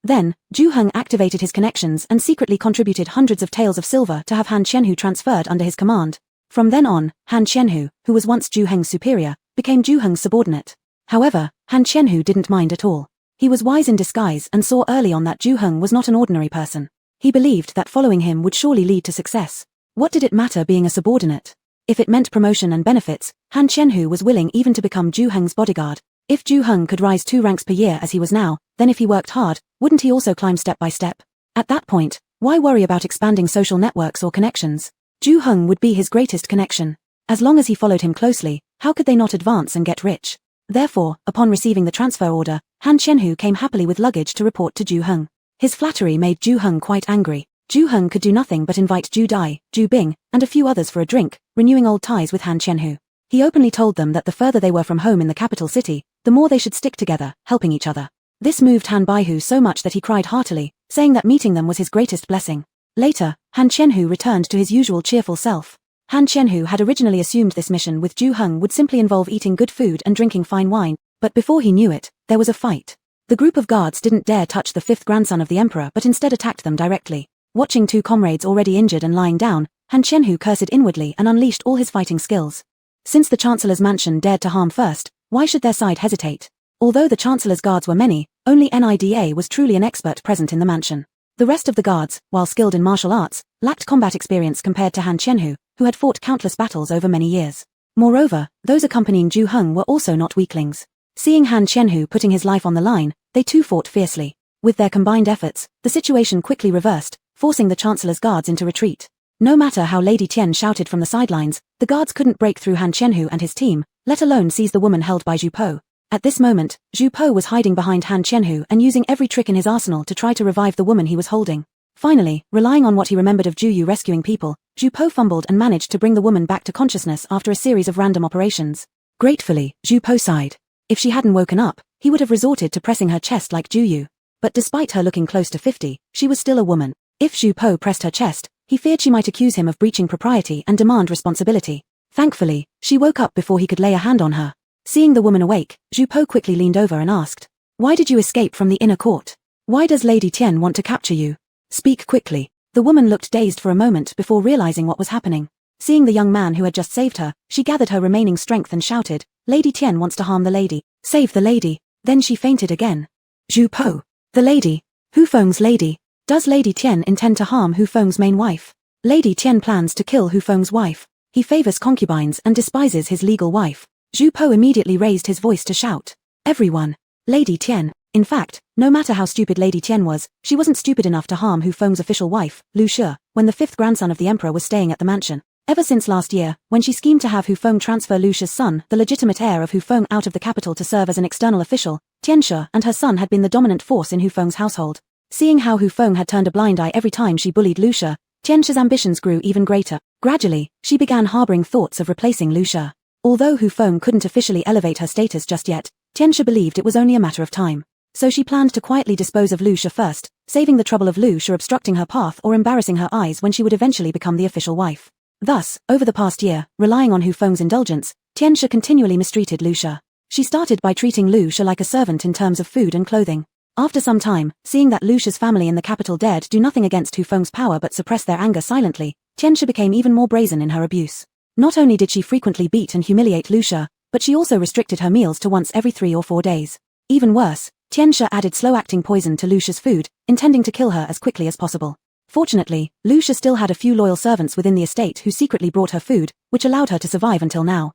Then, Zhu Heng activated his connections and secretly contributed hundreds of taels of silver to have Han Qianhu transferred under his command. From then on, Han Qianhu, who was once Zhu Heng's superior, became Zhu Heng's subordinate. However, Han Qianhu didn't mind at all. He was wise in disguise and saw early on that Zhu Heng was not an ordinary person. He believed that following him would surely lead to success. What did it matter being a subordinate? If it meant promotion and benefits, Han Qianhu was willing even to become Zhu Heng's bodyguard. If Zhu Heng could rise 2 ranks per year as he was now, then if he worked hard, wouldn't he also climb step by step? At that point, why worry about expanding social networks or connections? Zhu Heng would be his greatest connection. As long as he followed him closely, how could they not advance and get rich? Therefore, upon receiving the transfer order, Han Qianhu came happily with luggage to report to Zhu Heng. His flattery made Zhu Heng quite angry. Zhu Heng could do nothing but invite Zhu Dai, Zhu Bing, and a few others for a drink, renewing old ties with Han Qianhu. He openly told them that the further they were from home in the capital city, the more they should stick together, helping each other. This moved Han Baihu so much that he cried heartily, saying that meeting them was his greatest blessing. Later, Han Qianhu returned to his usual cheerful self. Han Qianhu had originally assumed this mission with Zhu Heng would simply involve eating good food and drinking fine wine, but before he knew it, there was a fight. The group of guards didn't dare touch the 5th grandson of the emperor but instead attacked them directly. Watching 2 comrades already injured and lying down, Han Qianhu cursed inwardly and unleashed all his fighting skills. Since the Chancellor's mansion dared to harm first, why should their side hesitate? Although the Chancellor's guards were many, only Nida was truly an expert present in the mansion. The rest of the guards, while skilled in martial arts, lacked combat experience compared to Han Qianhu, who had fought countless battles over many years. Moreover, those accompanying Zhu Heng were also not weaklings. Seeing Han Qianhu putting his life on the line, they too fought fiercely. With their combined efforts, the situation quickly reversed, forcing the Chancellor's guards into retreat. No matter how Lady Tian shouted from the sidelines, the guards couldn't break through Han Qianhu and his team, let alone seize the woman held by Zhu Po. At this moment, Zhu Po was hiding behind Han Qianhu and using every trick in his arsenal to try to revive the woman he was holding. Finally, relying on what he remembered of Zhu Yu rescuing people, Zhu Po fumbled and managed to bring the woman back to consciousness after a series of random operations. Gratefully, Zhu Po sighed. If she hadn't woken up, he would have resorted to pressing her chest like Zhu Yu. But despite her looking close to 50, she was still a woman. If Zhu Po pressed her chest, he feared she might accuse him of breaching propriety and demand responsibility. Thankfully, she woke up before he could lay a hand on her. Seeing the woman awake, Zhu Po quickly leaned over and asked, "Why did you escape from the inner court? Why does Lady Tian want to capture you? Speak quickly." The woman looked dazed for a moment before realizing what was happening. Seeing the young man who had just saved her, she gathered her remaining strength and shouted, "Lady Tian wants to harm the lady. Save the lady." Then she fainted again. Zhu Po. The lady. Hu Feng's lady. Does Lady Tian intend to harm Hu Feng's main wife? Lady Tian plans to kill Hu Feng's wife. He favors concubines and despises his legal wife. Zhu Po immediately raised his voice to shout. Everyone. Lady Tian. In fact, no matter how stupid Lady Tian was, she wasn't stupid enough to harm Hu Feng's official wife, Lu Shi, when the fifth grandson of the emperor was staying at the mansion. Ever since last year, when she schemed to have Hu Feng transfer Lu Shi's son, the legitimate heir of Hu Feng, out of the capital to serve as an external official, Tian Shi and her son had been the dominant force in Hu Feng's household. Seeing how Hu Feng had turned a blind eye every time she bullied Lu Shi, Tian Shi's ambitions grew even greater. Gradually, she began harboring thoughts of replacing Lu Shi. Although Hu Feng couldn't officially elevate her status just yet, Tian Shi believed it was only a matter of time. So she planned to quietly dispose of Lu Shi first, saving the trouble of Lu Shi obstructing her path or embarrassing her eyes when she would eventually become the official wife. Thus, over the past year, relying on Hu Feng's indulgence, Tian Shi continually mistreated Lu Shi. She started by treating Lu Shi like a servant in terms of food and clothing. After some time, seeing that Lu Shi's family in the capital dared do nothing against Hu Feng's power but suppress their anger silently, Tian Shi became even more brazen in her abuse. Not only did she frequently beat and humiliate Lu Shi, but she also restricted her meals to once every 3 or 4 days. Even worse, Tian Shi added slow-acting poison to Lu Shi's food, intending to kill her as quickly as possible. Fortunately, Lu Shi still had a few loyal servants within the estate who secretly brought her food, which allowed her to survive until now.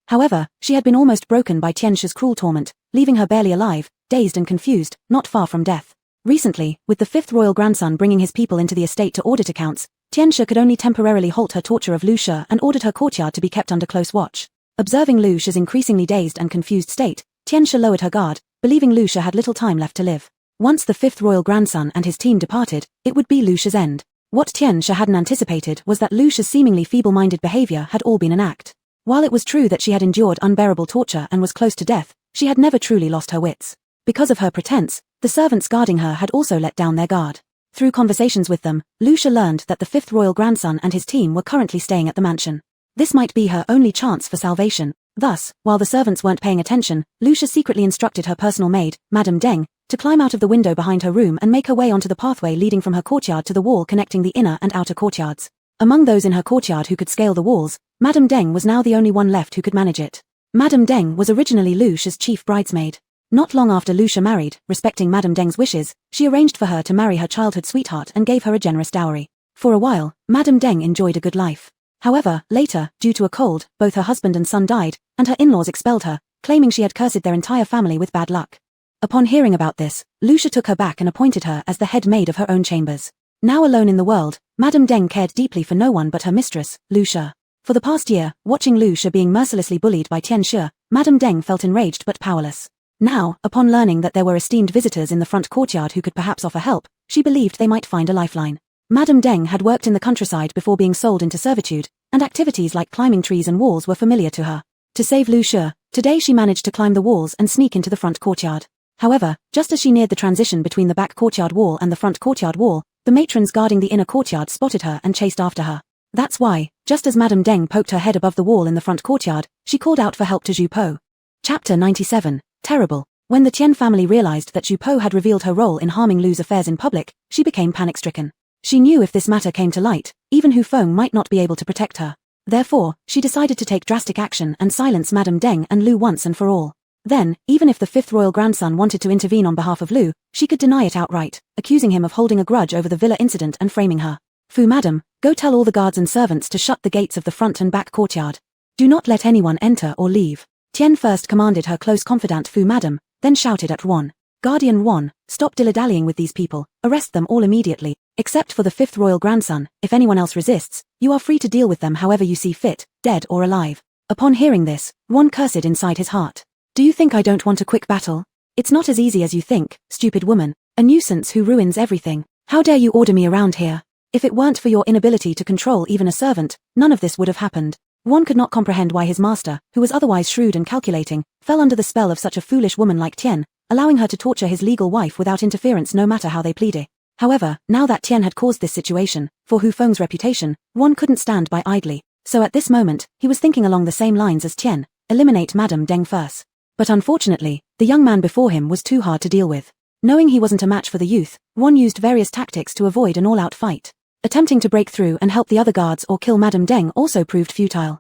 However, she had been almost broken by Tian Shi's cruel torment, leaving her barely alive, dazed and confused, not far from death. Recently, with the fifth royal grandson bringing his people into the estate to audit accounts, Tian Shi could only temporarily halt her torture of Lu Shi and ordered her courtyard to be kept under close watch. Observing Lu Shi's increasingly dazed and confused state, Tian Shi lowered her guard, believing Lu Shi had little time left to live. Once the fifth royal grandson and his team departed, it would be Lu Shi's end. What Tian Shi hadn't anticipated was that Lu Shi's seemingly feeble-minded behavior had all been an act. While it was true that she had endured unbearable torture and was close to death, she had never truly lost her wits. Because of her pretense, the servants guarding her had also let down their guard. Through conversations with them, Lu Shi learned that the fifth royal grandson and his team were currently staying at the mansion. This might be her only chance for salvation. Thus, while the servants weren't paying attention, Lu Shi secretly instructed her personal maid, Madame Deng, to climb out of the window behind her room and make her way onto the pathway leading from her courtyard to the wall connecting the inner and outer courtyards. Among those in her courtyard who could scale the walls, Madame Deng was now the only one left who could manage it. Madame Deng was originally Lu Shi's chief bridesmaid. Not long after Lu Shi married, respecting Madame Deng's wishes, she arranged for her to marry her childhood sweetheart and gave her a generous dowry. For a while, Madame Deng enjoyed a good life. However, later, due to a cold, both her husband and son died, and her in-laws expelled her, claiming she had cursed their entire family with bad luck. Upon hearing about this, Lu Shi took her back and appointed her as the head maid of her own chambers. Now alone in the world, Madame Deng cared deeply for no one but her mistress, Lu Shi. For the past year, watching Lu Shi being mercilessly bullied by Tian Shi, Madame Deng felt enraged but powerless. Now, upon learning that there were esteemed visitors in the front courtyard who could perhaps offer help, she believed they might find a lifeline. Madame Deng had worked in the countryside before being sold into servitude, and activities like climbing trees and walls were familiar to her. To save Lu Shi, today she managed to climb the walls and sneak into the front courtyard. However, just as she neared the transition between the back courtyard wall and the front courtyard wall, the matrons guarding the inner courtyard spotted her and chased after her. That's why, just as Madame Deng poked her head above the wall in the front courtyard, she called out for help to Zhu Po. Chapter 97. Terrible. When the Tian family realized that Zhu Po had revealed her role in harming Lu's affairs in public, she became panic-stricken. She knew if this matter came to light, even Hu Feng might not be able to protect her. Therefore, she decided to take drastic action and silence Madame Deng and Lu once and for all. Then, even if the fifth royal grandson wanted to intervene on behalf of Lu, she could deny it outright, accusing him of holding a grudge over the villa incident and framing her. Fu madam, go tell all the guards and servants to shut the gates of the front and back courtyard. Do not let anyone enter or leave. Tian first commanded her close confidant Fu madam, then shouted at Wan. Guardian Wan, stop dilly-dallying with these people, arrest them all immediately, except for the fifth royal grandson. If anyone else resists, you are free to deal with them however you see fit, dead or alive. Upon hearing this, Wan cursed inside his heart. Do you think I don't want a quick battle? It's not as easy as you think, stupid woman, a nuisance who ruins everything. How dare you order me around here? If it weren't for your inability to control even a servant, none of this would have happened. Wan could not comprehend why his master, who was otherwise shrewd and calculating, fell under the spell of such a foolish woman like Tian, allowing her to torture his legal wife without interference no matter how they pleaded. However, now that Tian had caused this situation, for Hu Feng's reputation, Wan couldn't stand by idly. So at this moment, he was thinking along the same lines as Tian, eliminate Madame Deng first. But unfortunately, the young man before him was too hard to deal with. Knowing he wasn't a match for the youth, Wan used various tactics to avoid an all-out fight. Attempting to break through and help the other guards or kill Madame Deng also proved futile.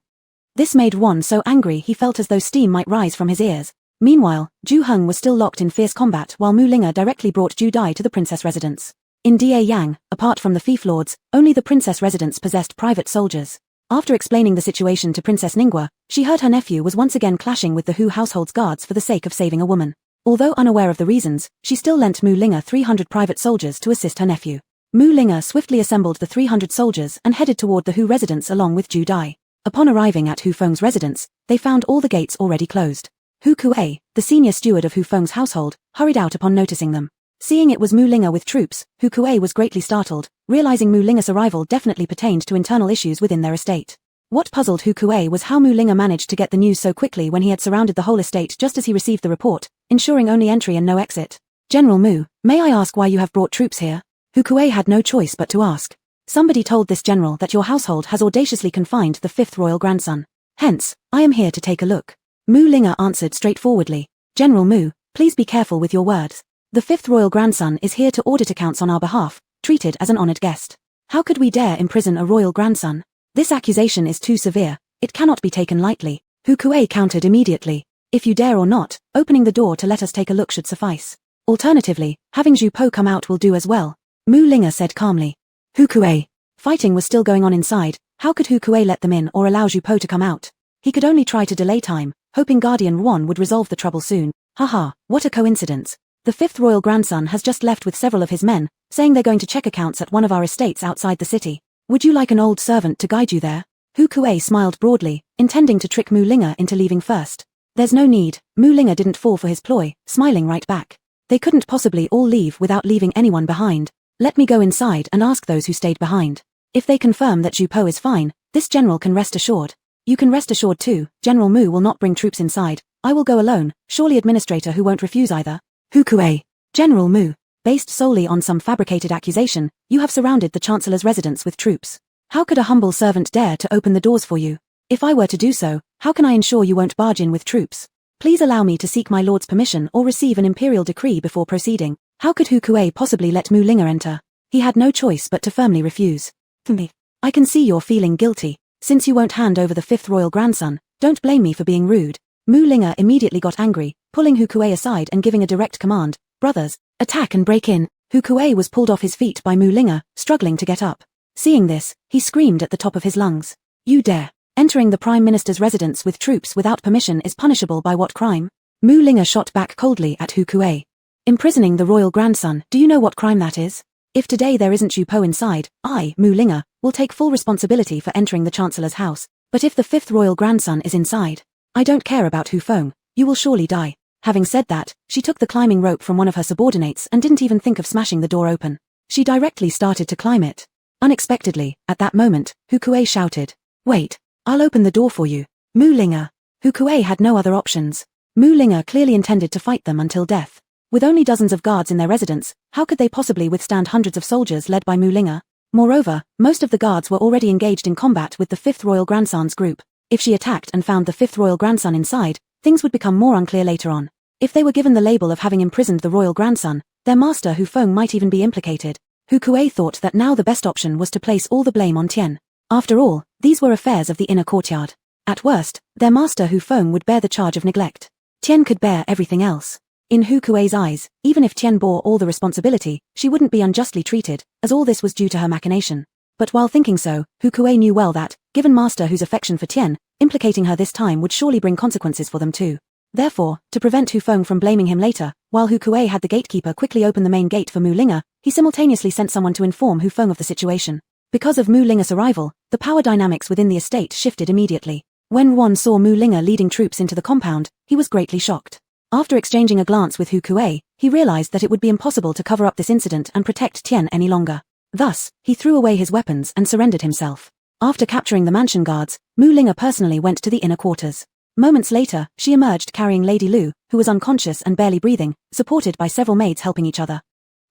This made Wan so angry he felt as though steam might rise from his ears. Meanwhile, Zhu Heng was still locked in fierce combat while Mu Linga directly brought Zhu Dai to the princess residence. In Yang, apart from the fief lords, only the princess residence possessed private soldiers. After explaining the situation to Princess Ningguo, she heard her nephew was once again clashing with the Hu household's guards for the sake of saving a woman. Although unaware of the reasons, she still lent Mu Linga 300 private soldiers to assist her nephew. Mu Linga swiftly assembled the 300 soldiers and headed toward the Hu residence along with Ju Dai. Upon arriving at Hu Feng's residence, they found all the gates already closed. Hu Kuei, the senior steward of Hu Feng's household, hurried out upon noticing them. Seeing it was Mu Linga with troops, Hu Kuei was greatly startled, realizing Mu Linga's arrival definitely pertained to internal issues within their estate. What puzzled Hu Kuei was how Mu Linga managed to get the news so quickly when he had surrounded the whole estate just as he received the report, ensuring only entry and no exit. General Mu, may I ask why you have brought troops here? Hu Kuei had no choice but to ask. Somebody told this general that your household has audaciously confined the 5th royal grandson. Hence, I am here to take a look. Mu Linga answered straightforwardly. General Mu, please be careful with your words. The 5th royal grandson is here to audit accounts on our behalf, treated as an honored guest. How could we dare imprison a royal grandson? This accusation is too severe, it cannot be taken lightly. Hu Kuei countered immediately. If you dare or not, opening the door to let us take a look should suffice. Alternatively, having Zhu Po come out will do as well. Mu Linga said calmly. Hu Kuei. Fighting was still going on inside, how could Hu Kuei let them in or allow Zhu Po to come out? He could only try to delay time, hoping Guardian Ruan would resolve the trouble soon. Haha, what a coincidence. The 5th royal grandson has just left with several of his men, saying they're going to check accounts at one of our estates outside the city. Would you like an old servant to guide you there? Hu Kuei smiled broadly, intending to trick Mu Linga into leaving first. There's no need, Mu Linga didn't fall for his ploy, smiling right back. They couldn't possibly all leave without leaving anyone behind. Let me go inside and ask those who stayed behind. If they confirm that Zhu Po is fine, this general can rest assured. You can rest assured too, General Mu will not bring troops inside. I will go alone, surely administrator who won't refuse either. Hu Kuei. General Mu. Based solely on some fabricated accusation, you have surrounded the Chancellor's residence with troops. How could a humble servant dare to open the doors for you? If I were to do so, how can I ensure you won't barge in with troops? Please allow me to seek my lord's permission or receive an imperial decree before proceeding. How could Hu Kuei possibly let Mu Linga enter? He had no choice but to firmly refuse. For me. I can see you're feeling guilty. Since you won't hand over the 5th royal grandson, don't blame me for being rude. Mu Linga immediately got angry, pulling Hu Kuei aside and giving a direct command. Brothers, attack and break in. Hu Kuei was pulled off his feet by Mu Linga, struggling to get up. Seeing this, he screamed at the top of his lungs. You dare. Entering the Prime Minister's residence with troops without permission is punishable by what crime? Mu Linga shot back coldly at Hu Kuei. Imprisoning the royal grandson, do you know what crime that is? If today there isn't Zhu Po inside, I, Mu Linga, will take full responsibility for entering the Chancellor's house. But if the 5th royal grandson is inside, I don't care about Hu Feng, you will surely die. Having said that, she took the climbing rope from one of her subordinates and didn't even think of smashing the door open. She directly started to climb it. Unexpectedly, at that moment, Hu Kuei shouted, Wait, I'll open the door for you. Mu Linga. Hu Kuei had no other options. Mu Linga clearly intended to fight them until death. With only dozens of guards in their residence, how could they possibly withstand hundreds of soldiers led by Mu Linga? Moreover, most of the guards were already engaged in combat with the 5th royal grandson's group. If she attacked and found the 5th royal grandson inside, things would become more unclear later on. If they were given the label of having imprisoned the royal grandson, their master Hu Feng might even be implicated. Hu Kuei thought that now the best option was to place all the blame on Tian. After all, these were affairs of the inner courtyard. At worst, their master Hu Feng would bear the charge of neglect. Tian could bear everything else. In Hu Kuei's eyes, even if Tian bore all the responsibility, she wouldn't be unjustly treated, as all this was due to her machination. But while thinking so, Hu Kuei knew well that, given Master Hu's affection for Tian, implicating her this time would surely bring consequences for them too. Therefore, to prevent Hu Feng from blaming him later, while Hu Kuei had the gatekeeper quickly open the main gate for Mu Linga, he simultaneously sent someone to inform Hu Feng of the situation. Because of Mu Linga's arrival, the power dynamics within the estate shifted immediately. When Ruan saw Mu Linga leading troops into the compound, he was greatly shocked. After exchanging a glance with Hu Kuei, he realized that it would be impossible to cover up this incident and protect Tian any longer. Thus, he threw away his weapons and surrendered himself. After capturing the mansion guards, Mu Linga personally went to the inner quarters. Moments later, she emerged carrying Lady Lu, who was unconscious and barely breathing, supported by several maids helping each other.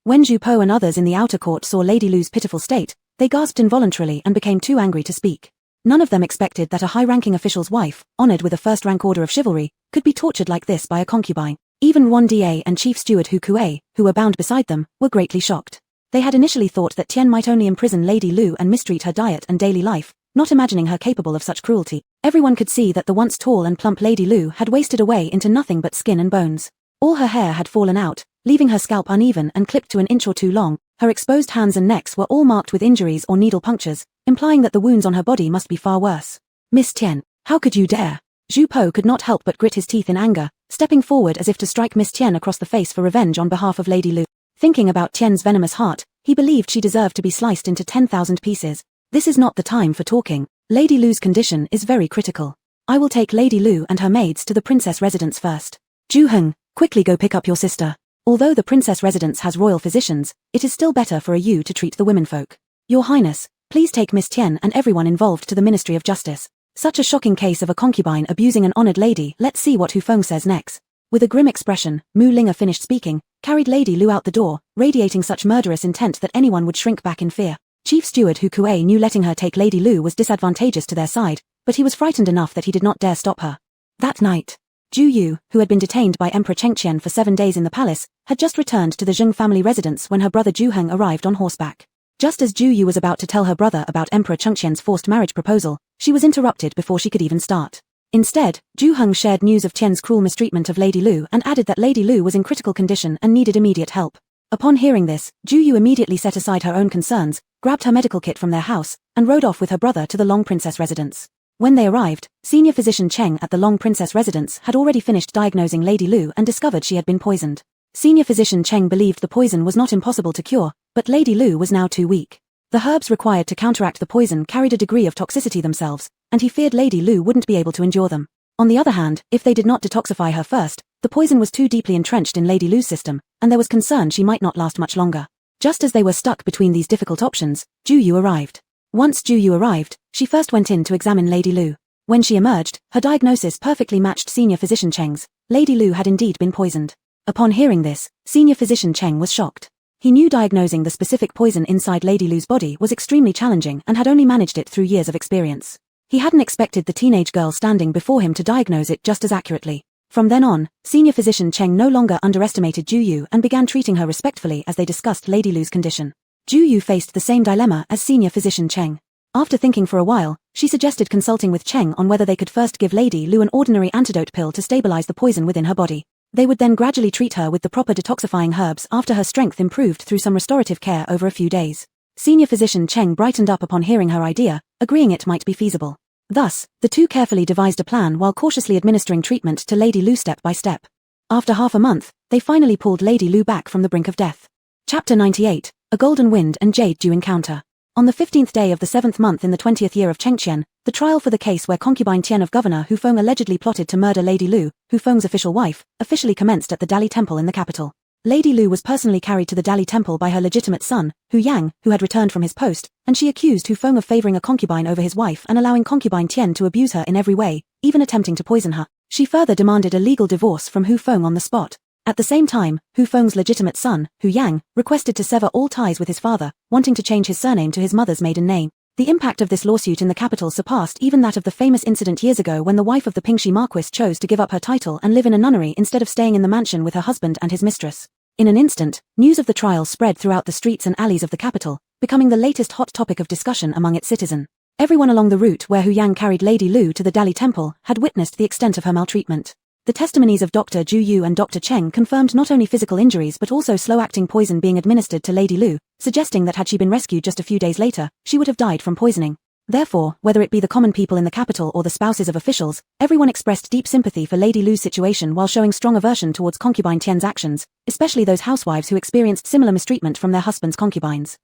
When Zhu Po and others in the outer court saw Lady Lu's pitiful state, they gasped involuntarily and became too angry to speak. None of them expected that a high-ranking official's wife, honored with a first-rank order of chivalry, could be tortured like this by a concubine. Even Ruan Da and Chief Steward Hu Kuei, who were bound beside them, were greatly shocked. They had initially thought that Tian might only imprison Lady Lu and mistreat her diet and daily life, not imagining her capable of such cruelty. Everyone could see that the once tall and plump Lady Lu had wasted away into nothing but skin and bones. All her hair had fallen out, leaving her scalp uneven and clipped to an inch or two long. Her exposed hands and necks were all marked with injuries or needle punctures, implying that the wounds on her body must be far worse. Miss Tian, how could you dare? Zhu Po could not help but grit his teeth in anger, stepping forward as if to strike Miss Tian across the face for revenge on behalf of Lady Lu. Thinking about Tian's venomous heart, he believed she deserved to be sliced into 10,000 pieces. This is not the time for talking. Lady Lu's condition is very critical. I will take Lady Lu and her maids to the princess residence first. Zhu Heng, quickly go pick up your sister. Although the princess residence has royal physicians, it is still better for you to treat the womenfolk. Your Highness, please take Miss Tian and everyone involved to the Ministry of Justice. Such a shocking case of a concubine abusing an honored lady. Let's see what Hu Feng says next. With a grim expression, Mu Linga finished speaking, carried Lady Lu out the door, radiating such murderous intent that anyone would shrink back in fear. Chief Steward Hu Kuei knew letting her take Lady Lu was disadvantageous to their side, but he was frightened enough that he did not dare stop her. That night, Zhu Yu, who had been detained by Emperor Chengqian for 7 days in the palace, had just returned to the Zheng family residence when her brother Zhu Heng arrived on horseback. Just as Zhu Yu was about to tell her brother about Emperor Chengqian's forced marriage proposal, she was interrupted before she could even start. Instead, Zhu Heng shared news of Tian's cruel mistreatment of Lady Lu and added that Lady Lu was in critical condition and needed immediate help. Upon hearing this, Zhu Yu immediately set aside her own concerns, grabbed her medical kit from their house, and rode off with her brother to the Long Princess residence. When they arrived, senior physician Cheng at the Long Princess residence had already finished diagnosing Lady Lu and discovered she had been poisoned. Senior physician Cheng believed the poison was not impossible to cure, but Lady Lu was now too weak. The herbs required to counteract the poison carried a degree of toxicity themselves, and he feared Lady Lu wouldn't be able to endure them. On the other hand, if they did not detoxify her first, the poison was too deeply entrenched in Lady Lu's system, and there was concern she might not last much longer. Just as they were stuck between these difficult options, Zhu Yu arrived. Once Zhu Yu arrived, she first went in to examine Lady Lu. When she emerged, her diagnosis perfectly matched senior physician Cheng's. Lady Lu had indeed been poisoned. Upon hearing this, senior physician Cheng was shocked. He knew diagnosing the specific poison inside Lady Lu's body was extremely challenging and had only managed it through years of experience. He hadn't expected the teenage girl standing before him to diagnose it just as accurately. From then on, senior physician Cheng no longer underestimated Zhu Yu and began treating her respectfully as they discussed Lady Lu's condition. Zhu Yu faced the same dilemma as senior physician Cheng. After thinking for a while, she suggested consulting with Cheng on whether they could first give Lady Lu an ordinary antidote pill to stabilize the poison within her body. They would then gradually treat her with the proper detoxifying herbs after her strength improved through some restorative care over a few days. Senior physician Cheng brightened up upon hearing her idea, agreeing it might be feasible. Thus, the two carefully devised a plan while cautiously administering treatment to Lady Lu step by step. After half a month, they finally pulled Lady Lu back from the brink of death. Chapter 98, A Golden Wind and Jade Dew Encounter. On the 15th day of the 7th month in the 20th year of Chengqian, the trial for the case where concubine Tian of Governor Hu Feng allegedly plotted to murder Lady Lu, Hu Feng's official wife, officially commenced at the Dali Temple in the capital. Lady Lu was personally carried to the Dali Temple by her legitimate son, Hu Yang, who had returned from his post, and she accused Hu Feng of favoring a concubine over his wife and allowing concubine Tian to abuse her in every way, even attempting to poison her. She further demanded a legal divorce from Hu Feng on the spot. At the same time, Hu Feng's legitimate son, Hu Yang, requested to sever all ties with his father, wanting to change his surname to his mother's maiden name. The impact of this lawsuit in the capital surpassed even that of the famous incident years ago when the wife of the Pingxi Marquis chose to give up her title and live in a nunnery instead of staying in the mansion with her husband and his mistress. In an instant, news of the trial spread throughout the streets and alleys of the capital, becoming the latest hot topic of discussion among its citizens. Everyone along the route where Hu Yang carried Lady Lu to the Dali Temple had witnessed the extent of her maltreatment. The testimonies of Dr. Zhu Yu and Dr. Cheng confirmed not only physical injuries but also slow-acting poison being administered to Lady Lu, suggesting that had she been rescued just a few days later, she would have died from poisoning. Therefore, whether it be the common people in the capital or the spouses of officials, everyone expressed deep sympathy for Lady Lu's situation while showing strong aversion towards concubine Tian's actions, especially those housewives who experienced similar mistreatment from their husbands' concubines.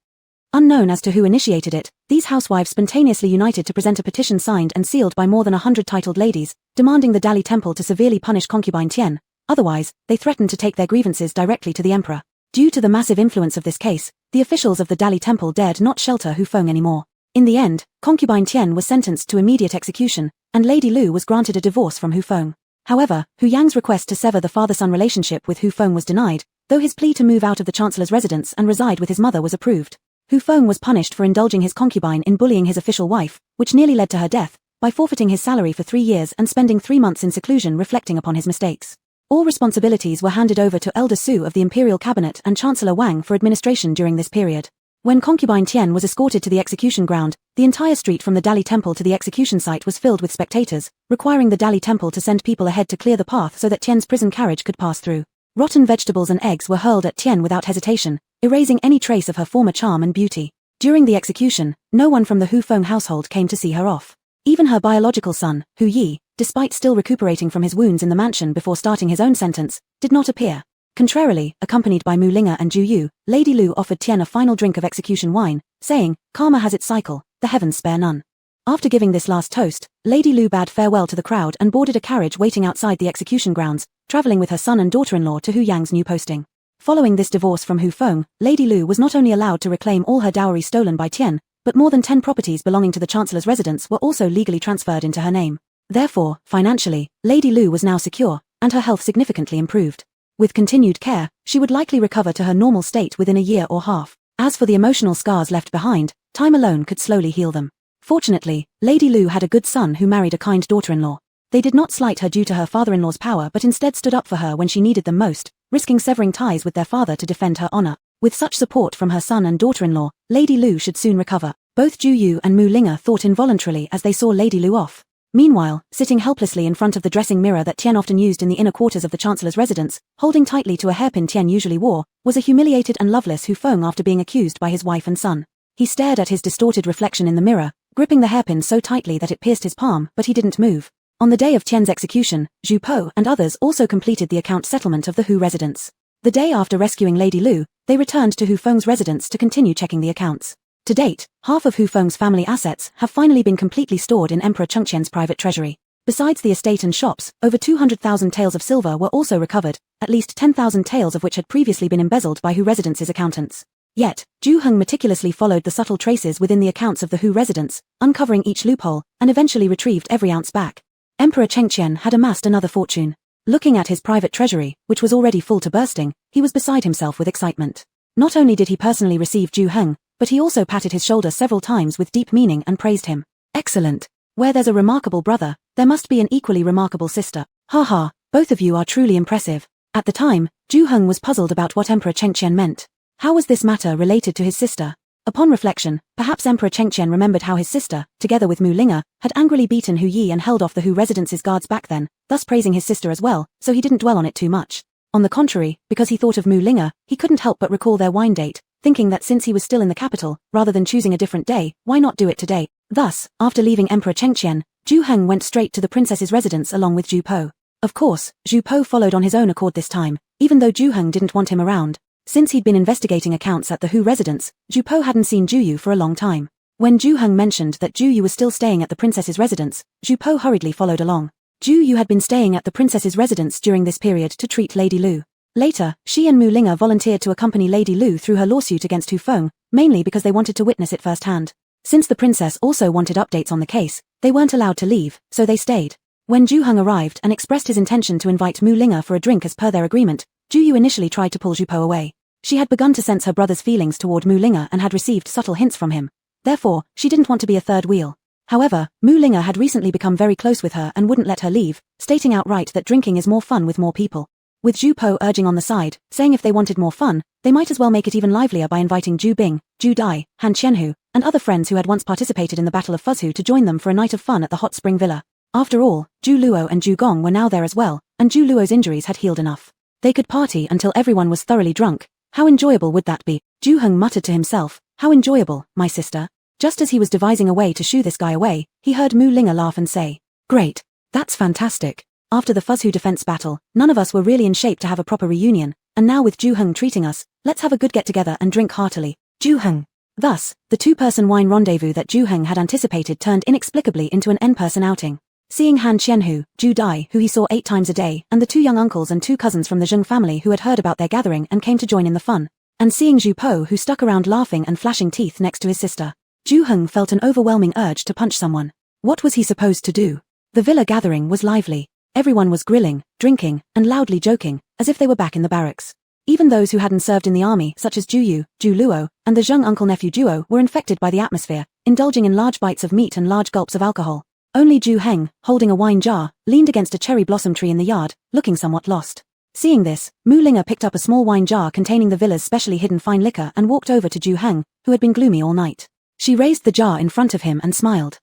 Unknown as to who initiated it, these housewives spontaneously united to present a petition signed and sealed by more than 100 titled ladies, demanding the Dali Temple to severely punish concubine Tian. Otherwise, they threatened to take their grievances directly to the emperor. Due to the massive influence of this case, the officials of the Dali Temple dared not shelter Hu Feng anymore. In the end, concubine Tian was sentenced to immediate execution, and Lady Lu was granted a divorce from Hu Feng. However, Hu Yang's request to sever the father-son relationship with Hu Feng was denied, though his plea to move out of the chancellor's residence and reside with his mother was approved. Hu Feng was punished for indulging his concubine in bullying his official wife, which nearly led to her death, by forfeiting his salary for 3 years and spending 3 months in seclusion reflecting upon his mistakes. All responsibilities were handed over to Elder Su of the Imperial Cabinet and Chancellor Wang for administration during this period. When concubine Tian was escorted to the execution ground, the entire street from the Dali Temple to the execution site was filled with spectators, requiring the Dali Temple to send people ahead to clear the path so that Tian's prison carriage could pass through. Rotten vegetables and eggs were hurled at Tian without hesitation, erasing any trace of her former charm and beauty. During the execution, no one from the Hu Feng household came to see her off. Even her biological son, Hu Yi, despite still recuperating from his wounds in the mansion before starting his own sentence, did not appear. Contrarily, accompanied by Mu Linga and Ju Yu, Lady Lu offered Tian a final drink of execution wine, saying, "Karma has its cycle, the heavens spare none." After giving this last toast, Lady Lu bade farewell to the crowd and boarded a carriage waiting outside the execution grounds, traveling with her son and daughter-in-law to Hu Yang's new posting. Following this divorce from Hu Feng, Lady Lu was not only allowed to reclaim all her dowry stolen by Tian, but more than 10 properties belonging to the Chancellor's residence were also legally transferred into her name. Therefore, financially, Lady Lu was now secure, and her health significantly improved. With continued care, she would likely recover to her normal state within a year or half. As for the emotional scars left behind, time alone could slowly heal them. Fortunately, Lady Lu had a good son who married a kind daughter-in-law. They did not slight her due to her father-in-law's power but instead stood up for her when she needed them most, risking severing ties with their father to defend her honor. With such support from her son and daughter-in-law, Lady Lu should soon recover. Both Ju Yu and Mu Linga thought involuntarily as they saw Lady Lu off. Meanwhile, sitting helplessly in front of the dressing mirror that Tian often used in the inner quarters of the Chancellor's residence, holding tightly to a hairpin Tian usually wore, was a humiliated and loveless Hu Feng after being accused by his wife and son. He stared at his distorted reflection in the mirror, gripping the hairpin so tightly that it pierced his palm, but he didn't move. On the day of Tian's execution, Zhu Po and others also completed the account settlement of the Hu residence. The day after rescuing Lady Lu, they returned to Hu Feng's residence to continue checking the accounts. To date, half of Hu Feng's family assets have finally been completely stored in Emperor Chengqian's private treasury. Besides the estate and shops, over 200,000 taels of silver were also recovered, at least 10,000 taels of which had previously been embezzled by Hu residence's accountants. Yet, Zhu Heng meticulously followed the subtle traces within the accounts of the Hu residence, uncovering each loophole, and eventually retrieved every ounce back. Emperor Chengqian had amassed another fortune. Looking at his private treasury, which was already full to bursting, he was beside himself with excitement. Not only did he personally receive Zhu Heng, but he also patted his shoulder several times with deep meaning and praised him. "Excellent. Where there's a remarkable brother, there must be an equally remarkable sister. Ha ha, both of you are truly impressive." At the time, Zhu Heng was puzzled about what Emperor Chengqian meant. How was this matter related to his sister? Upon reflection, perhaps Emperor Chengqian remembered how his sister, together with Mu Linga, had angrily beaten Hu Yi and held off the Hu residence's guards back then, thus praising his sister as well, so he didn't dwell on it too much. On the contrary, because he thought of Mu Linga, he couldn't help but recall their wine date, thinking that since he was still in the capital, rather than choosing a different day, why not do it today? Thus, after leaving Emperor Chengqian, Zhu Heng went straight to the princess's residence along with Zhu Po. Of course, Zhu Po followed on his own accord this time, even though Zhu Heng didn't want him around. Since he'd been investigating accounts at the Hu residence, Zhu Po hadn't seen Ju Yu for a long time. When Zhu Heng mentioned that Ju Yu was still staying at the princess's residence, Zhu Po hurriedly followed along. Ju Yu had been staying at the princess's residence during this period to treat Lady Lu. Later, she and Mu Linga volunteered to accompany Lady Lu through her lawsuit against Hu Feng, mainly because they wanted to witness it firsthand. Since the princess also wanted updates on the case, they weren't allowed to leave, so they stayed. When Zhu Heng arrived and expressed his intention to invite Mu Linga for a drink as per their agreement, Ju Yu initially tried to pull Zhu Po away. She had begun to sense her brother's feelings toward Mu Linga and had received subtle hints from him. Therefore, she didn't want to be a third wheel. However, Mu Linga had recently become very close with her and wouldn't let her leave, stating outright that drinking is more fun with more people. With Zhu Po urging on the side, saying if they wanted more fun, they might as well make it even livelier by inviting Zhu Bing, Zhu Dai, Han Qianhu, and other friends who had once participated in the Battle of Fuzhu to join them for a night of fun at the Hot Spring Villa. After all, Zhu Luo and Zhu Gong were now there as well, and Zhu Luo's injuries had healed enough. They could party until everyone was thoroughly drunk. How enjoyable would that be? Zhu Heng muttered to himself, "How enjoyable, my sister." Just as he was devising a way to shoo this guy away, he heard Mu Linga laugh and say, "Great. That's fantastic. After the Fuzhu defense battle, none of us were really in shape to have a proper reunion, and now with Zhu Heng treating us, let's have a good get-together and drink heartily. Zhu Heng." Thus, the two-person wine rendezvous that Zhu Heng had anticipated turned inexplicably into an N-person outing. Seeing Han Qianhu, Zhu Dai, who he saw 8 times a day, and the 2 young uncles and 2 cousins from the Zheng family who had heard about their gathering and came to join in the fun, and seeing Zhu Po who stuck around laughing and flashing teeth next to his sister, Zhu Heng felt an overwhelming urge to punch someone. What was he supposed to do? The villa gathering was lively. Everyone was grilling, drinking, and loudly joking, as if they were back in the barracks. Even those who hadn't served in the army, such as Ju Yu, Zhu Luo, and the Zheng uncle-nephew duo, were infected by the atmosphere, indulging in large bites of meat and large gulps of alcohol. Only Zhu Heng, holding a wine jar, leaned against a cherry blossom tree in the yard, looking somewhat lost. Seeing this, Mu Linga picked up a small wine jar containing the villa's specially hidden fine liquor and walked over to Zhu Heng, who had been gloomy all night. She raised the jar in front of him and smiled.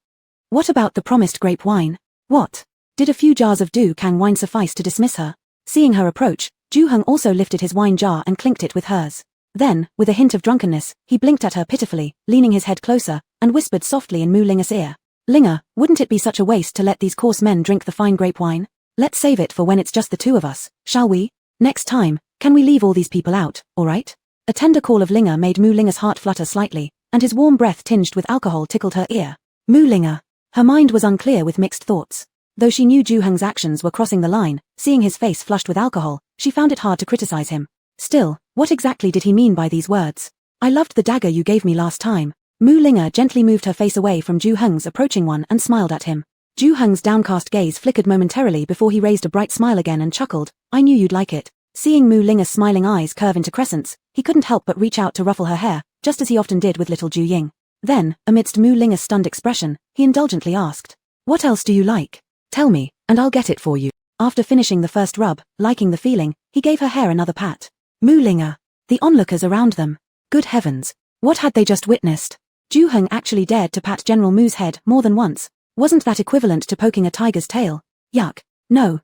"What about the promised grape wine? What? Did a few jars of Du Kang wine suffice to dismiss her?" Seeing her approach, Ju Heng also lifted his wine jar and clinked it with hers. Then, with a hint of drunkenness, he blinked at her pitifully, leaning his head closer, and whispered softly in Mu Linger's ear. Linger, wouldn't it be such a waste to let these coarse men drink the fine grape wine? Let's save it for when it's just the two of us, shall we? Next time, can we leave all these people out, alright? A tender call of Linger made Mu Linger's heart flutter slightly, and his warm breath tinged with alcohol tickled her ear. Mu Linger. Her mind was unclear with mixed thoughts. Though she knew Ju Heng's actions were crossing the line, seeing his face flushed with alcohol, she found it hard to criticize him. Still, what exactly did he mean by these words? I loved the dagger you gave me last time. Mu Linger gently moved her face away from Ju Heng's approaching one and smiled at him. Ju Heng's downcast gaze flickered momentarily before he raised a bright smile again and chuckled. I knew you'd like it. Seeing Mu Linger's smiling eyes curve into crescents, he couldn't help but reach out to ruffle her hair, just as he often did with little Ju Ying. Then, amidst Mu Linger's stunned expression, he indulgently asked, what else do you like? Tell me, and I'll get it for you. After finishing the first rub, liking the feeling, he gave her hair another pat. Mu Linger. The onlookers around them. Good heavens. What had they just witnessed? Ju Heng actually dared to pat General Mu's head more than once. Wasn't that equivalent to poking a tiger's tail? Yuck. No,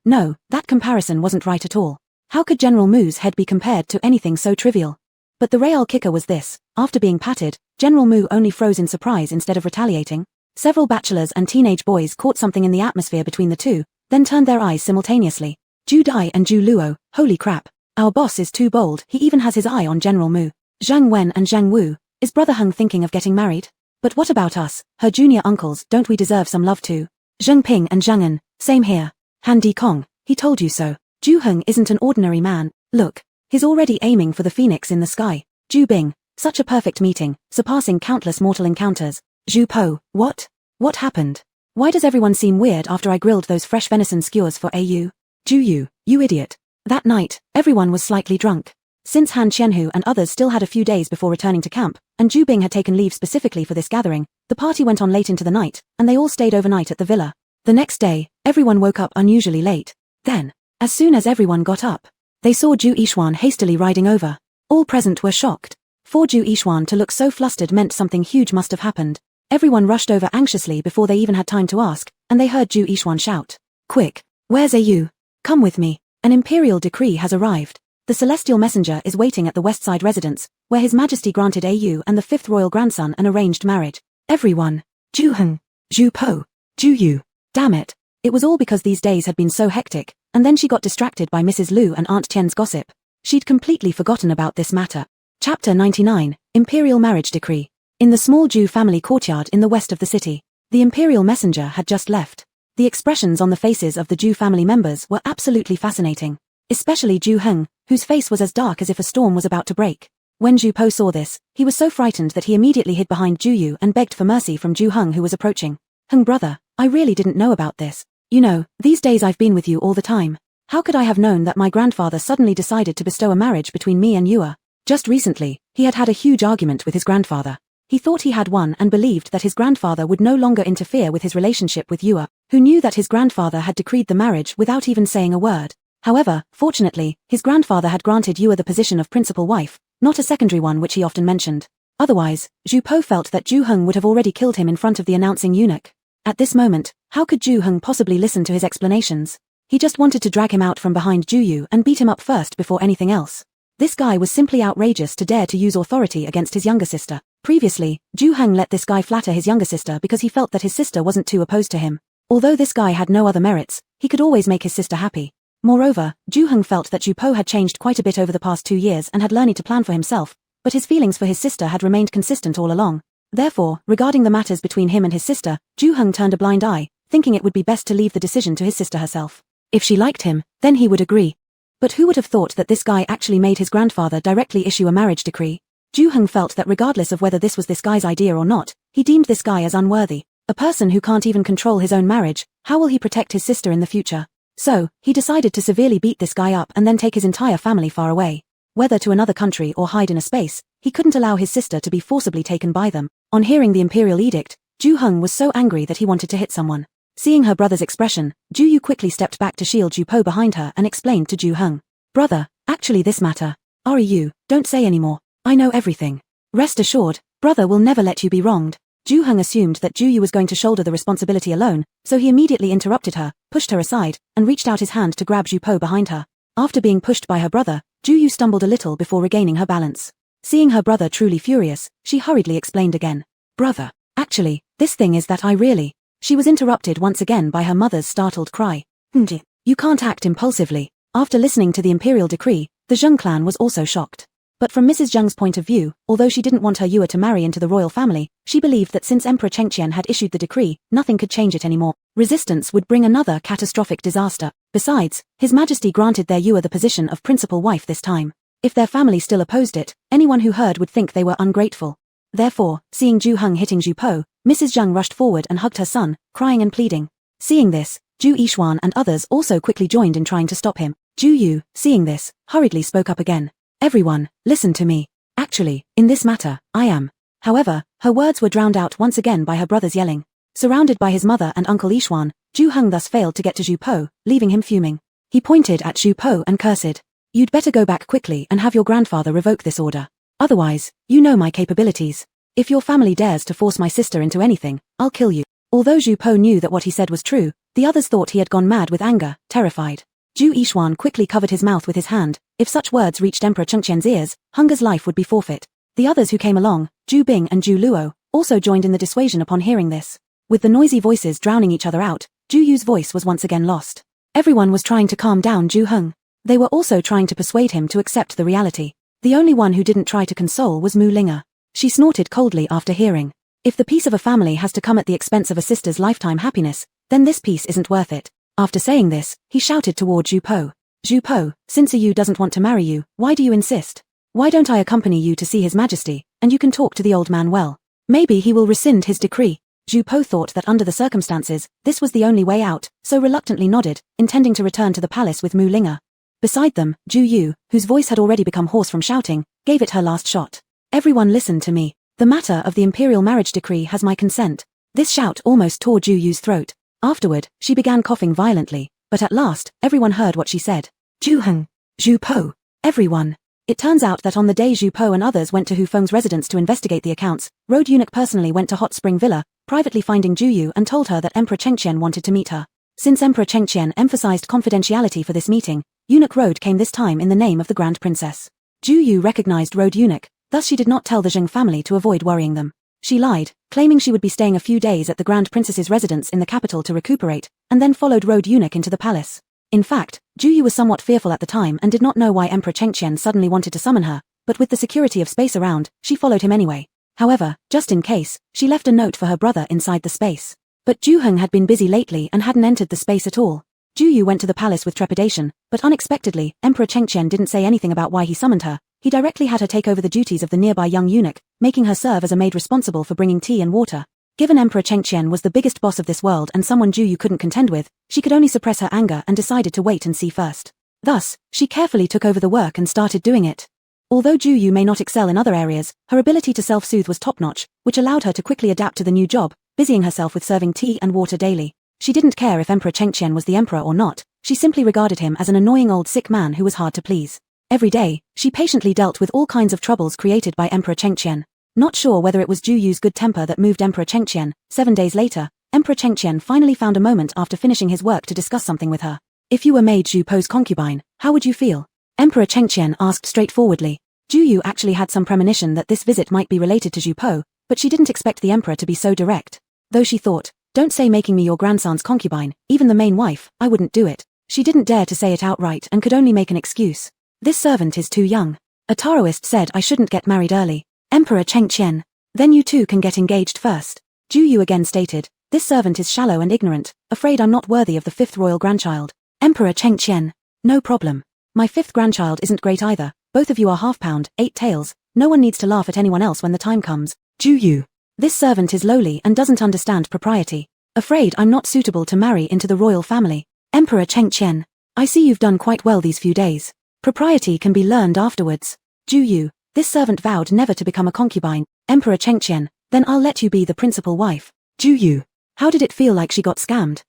that comparison wasn't right at all. How could General Mu's head be compared to anything so trivial? But the real kicker was this. After being patted, General Mu only froze in surprise instead of retaliating. Several bachelors and teenage boys caught something in the atmosphere between the two, then turned their eyes simultaneously. Ju Dai and Ju Luo, holy crap. Our boss is too bold, he even has his eye on General Mu. Zhang Wen and Zhang Wu, is Brother Heng thinking of getting married? But what about us, her junior uncles, don't we deserve some love too? Zheng Ping and Zhang En, same here. Han Di Kong, he told you so. Ju Heng isn't an ordinary man, look. He's already aiming for the phoenix in the sky. Ju Bing, such a perfect meeting, surpassing countless mortal encounters. Zhu Po, what? What happened? Why does everyone seem weird after I grilled those fresh venison skewers for AU? Ju Yu, you idiot. That night, everyone was slightly drunk. Since Han Qianhu and others still had a few days before returning to camp, and Ju Bing had taken leave specifically for this gathering, the party went on late into the night, and they all stayed overnight at the villa. The next day, everyone woke up unusually late. Then, as soon as everyone got up, they saw Ju Yixuan hastily riding over. All present were shocked. For Ju Yixuan to look so flustered meant something huge must have happened. Everyone rushed over anxiously before they even had time to ask, and they heard Ju Yixuan shout, quick, where's AU? Come with me. An imperial decree has arrived. The celestial messenger is waiting at the Westside residence, where His Majesty granted AU and the 5th royal grandson an arranged marriage. Everyone. Ju Heng, Zhu Po, Ju Yu. Damn it. It was all because these days had been so hectic, and then she got distracted by Mrs. Lu and Aunt Tian's gossip. She'd completely forgotten about this matter. Chapter 99, Imperial Marriage Decree. In the small Ju family courtyard in the west of the city, the imperial messenger had just left. The expressions on the faces of the Ju family members were absolutely fascinating. Especially Ju Heng, whose face was as dark as if a storm was about to break. When Zhu Po saw this, he was so frightened that he immediately hid behind Ju Yu and begged for mercy from Ju Heng who was approaching. Heng brother, I really didn't know about this. You know, these days I've been with you all the time. How could I have known that my grandfather suddenly decided to bestow a marriage between me and Yua? Just recently, he had a huge argument with his grandfather. He thought he had won and believed that his grandfather would no longer interfere with his relationship with Yua, who knew that his grandfather had decreed the marriage without even saying a word. However, fortunately, his grandfather had granted Yua the position of principal wife, not a secondary one which he often mentioned. Otherwise, Zhu Po felt that Ju Heng would have already killed him in front of the announcing eunuch. At this moment, how could Ju Heng possibly listen to his explanations? He just wanted to drag him out from behind Ju Yu and beat him up first before anything else. This guy was simply outrageous to dare to use authority against his younger sister. Previously, Ju Heng let this guy flatter his younger sister because he felt that his sister wasn't too opposed to him. Although this guy had no other merits, he could always make his sister happy. Moreover, Ju Heng felt that Zhu Po had changed quite a bit over the past 2 years and had learned to plan for himself, but his feelings for his sister had remained consistent all along. Therefore, regarding the matters between him and his sister, Ju Heng turned a blind eye, thinking it would be best to leave the decision to his sister herself. If she liked him, then he would agree. But who would have thought that this guy actually made his grandfather directly issue a marriage decree? Ju Heng felt that regardless of whether this was this guy's idea or not, he deemed this guy as unworthy. A person who can't even control his own marriage, how will he protect his sister in the future? So, he decided to severely beat this guy up and then take his entire family far away. Whether to another country or hide in a space, he couldn't allow his sister to be forcibly taken by them. On hearing the imperial edict, Ju Heng was so angry that he wanted to hit someone. Seeing her brother's expression, Ju Yu quickly stepped back to shield Zhu Po behind her and explained to Ju Heng. Brother, actually this matter. Yu, don't say anymore. I know everything. Rest assured, brother will never let you be wronged. Ju Heng assumed that Ju Yu was going to shoulder the responsibility alone, so he immediately interrupted her, pushed her aside, and reached out his hand to grab Zhu Po behind her. After being pushed by her brother, Ju stumbled a little before regaining her balance. Seeing her brother truly furious, she hurriedly explained again. Brother, actually, this thing is that I really... She was interrupted once again by her mother's startled cry. You can't act impulsively. After listening to the imperial decree, the Zheng clan was also shocked. But from Mrs. Zheng's point of view, although she didn't want her Yue to marry into the royal family, she believed that since Emperor Chengqian had issued the decree, nothing could change it anymore. Resistance would bring another catastrophic disaster. Besides, His Majesty granted their Yue the position of principal wife this time. If their family still opposed it, anyone who heard would think they were ungrateful. Therefore, seeing Zhu Heng hitting Zhu Po, Mrs. Zheng rushed forward and hugged her son, crying and pleading. Seeing this, Zhu Yixuan and others also quickly joined in trying to stop him. Zhu Yu, seeing this, hurriedly spoke up again. Everyone, listen to me. Actually, in this matter, I am. However, her words were drowned out once again by her brother's yelling. Surrounded by his mother and Uncle Yixuan, Zhu Heng thus failed to get to Zhu Po, leaving him fuming. He pointed at Zhu Po and cursed. You'd better go back quickly and have your grandfather revoke this order. Otherwise, you know my capabilities. If your family dares to force my sister into anything, I'll kill you. Although Zhu Po knew that what he said was true, the others thought he had gone mad with anger, terrified. Zhu Yixuan quickly covered his mouth with his hand. If such words reached Emperor Chengqian's ears, Hunger's life would be forfeit. The others who came along, Zhu Bing and Zhu Luo, also joined in the dissuasion upon hearing this. With the noisy voices drowning each other out, Zhu Yu's voice was once again lost. Everyone was trying to calm down Zhu Heng. They were also trying to persuade him to accept the reality. The only one who didn't try to console was Mu Linga. She snorted coldly after hearing. If the peace of a family has to come at the expense of a sister's lifetime happiness, then this peace isn't worth it. After saying this, he shouted toward Zhu Po. Zhu Po, since Yu doesn't want to marry you, why do you insist? Why don't I accompany you to see His Majesty, and you can talk to the old man well? Maybe he will rescind his decree. Zhu Po thought that under the circumstances, this was the only way out, so reluctantly nodded, intending to return to the palace with Mu Linga. Beside them, Zhu Yu, whose voice had already become hoarse from shouting, gave it her last shot. Everyone listen to me. The matter of the imperial marriage decree has my consent. This shout almost tore Zhu Yu's throat. Afterward, she began coughing violently, but at last, everyone heard what she said. Zhu Heng, Zhu Po, everyone. It turns out that on the day Zhu Po and others went to Hu Feng's residence to investigate the accounts, Road Eunuch personally went to Hot Spring Villa, privately finding Zhu Yu and told her that Emperor Chengqian wanted to meet her. Since Emperor Chengqian emphasized confidentiality for this meeting, Eunuch Road came this time in the name of the Grand Princess. Zhu Yu recognized Road Eunuch, thus she did not tell the Zheng family to avoid worrying them. She lied, claiming she would be staying a few days at the Grand Princess's residence in the capital to recuperate, and then followed Road Eunuch into the palace. In fact, Zhu Yu was somewhat fearful at the time and did not know why Emperor Chengqian suddenly wanted to summon her, but with the security of space around, she followed him anyway. However, just in case, she left a note for her brother inside the space. But Zhu Heng had been busy lately and hadn't entered the space at all. Zhu Yu went to the palace with trepidation, but unexpectedly, Emperor Chengqian didn't say anything about why he summoned her. He directly had her take over the duties of the nearby young eunuch, making her serve as a maid responsible for bringing tea and water. Given Emperor Chengqian was the biggest boss of this world and someone Zhu Yu couldn't contend with, she could only suppress her anger and decided to wait and see first. Thus, she carefully took over the work and started doing it. Although Zhu Yu may not excel in other areas, her ability to self-soothe was top-notch, which allowed her to quickly adapt to the new job, busying herself with serving tea and water daily. She didn't care if Emperor Chengqian was the emperor or not, she simply regarded him as an annoying old sick man who was hard to please. Every day, she patiently dealt with all kinds of troubles created by Emperor Chengqian. Not sure whether it was Zhu Yu's good temper that moved Emperor Chengqian. 7 days later, Emperor Chengqian finally found a moment after finishing his work to discuss something with her. If you were made Zhu Po's concubine, how would you feel? Emperor Chengqian asked straightforwardly. Zhu Yu actually had some premonition that this visit might be related to Zhu Po, but she didn't expect the emperor to be so direct. Though she thought, don't say making me your grandson's concubine, even the main wife, I wouldn't do it. She didn't dare to say it outright and could only make an excuse. This servant is too young. A Taoist said I shouldn't get married early. Emperor Chengqian. Then you two can get engaged first. Zhu Yu again stated, this servant is shallow and ignorant, afraid I'm not worthy of the 5th royal grandchild. Emperor Chengqian. No problem. My 5th grandchild isn't great either, both of you are half-pound, 8 tails, no one needs to laugh at anyone else when the time comes. Zhu Yu. This servant is lowly and doesn't understand propriety. Afraid I'm not suitable to marry into the royal family. Emperor Chengqian. I see you've done quite well these few days. Propriety can be learned afterwards. Zhu Yu. This servant vowed never to become a concubine. Emperor Chengqian. Then I'll let you be the principal wife. Zhu Yu. How did it feel like she got scammed?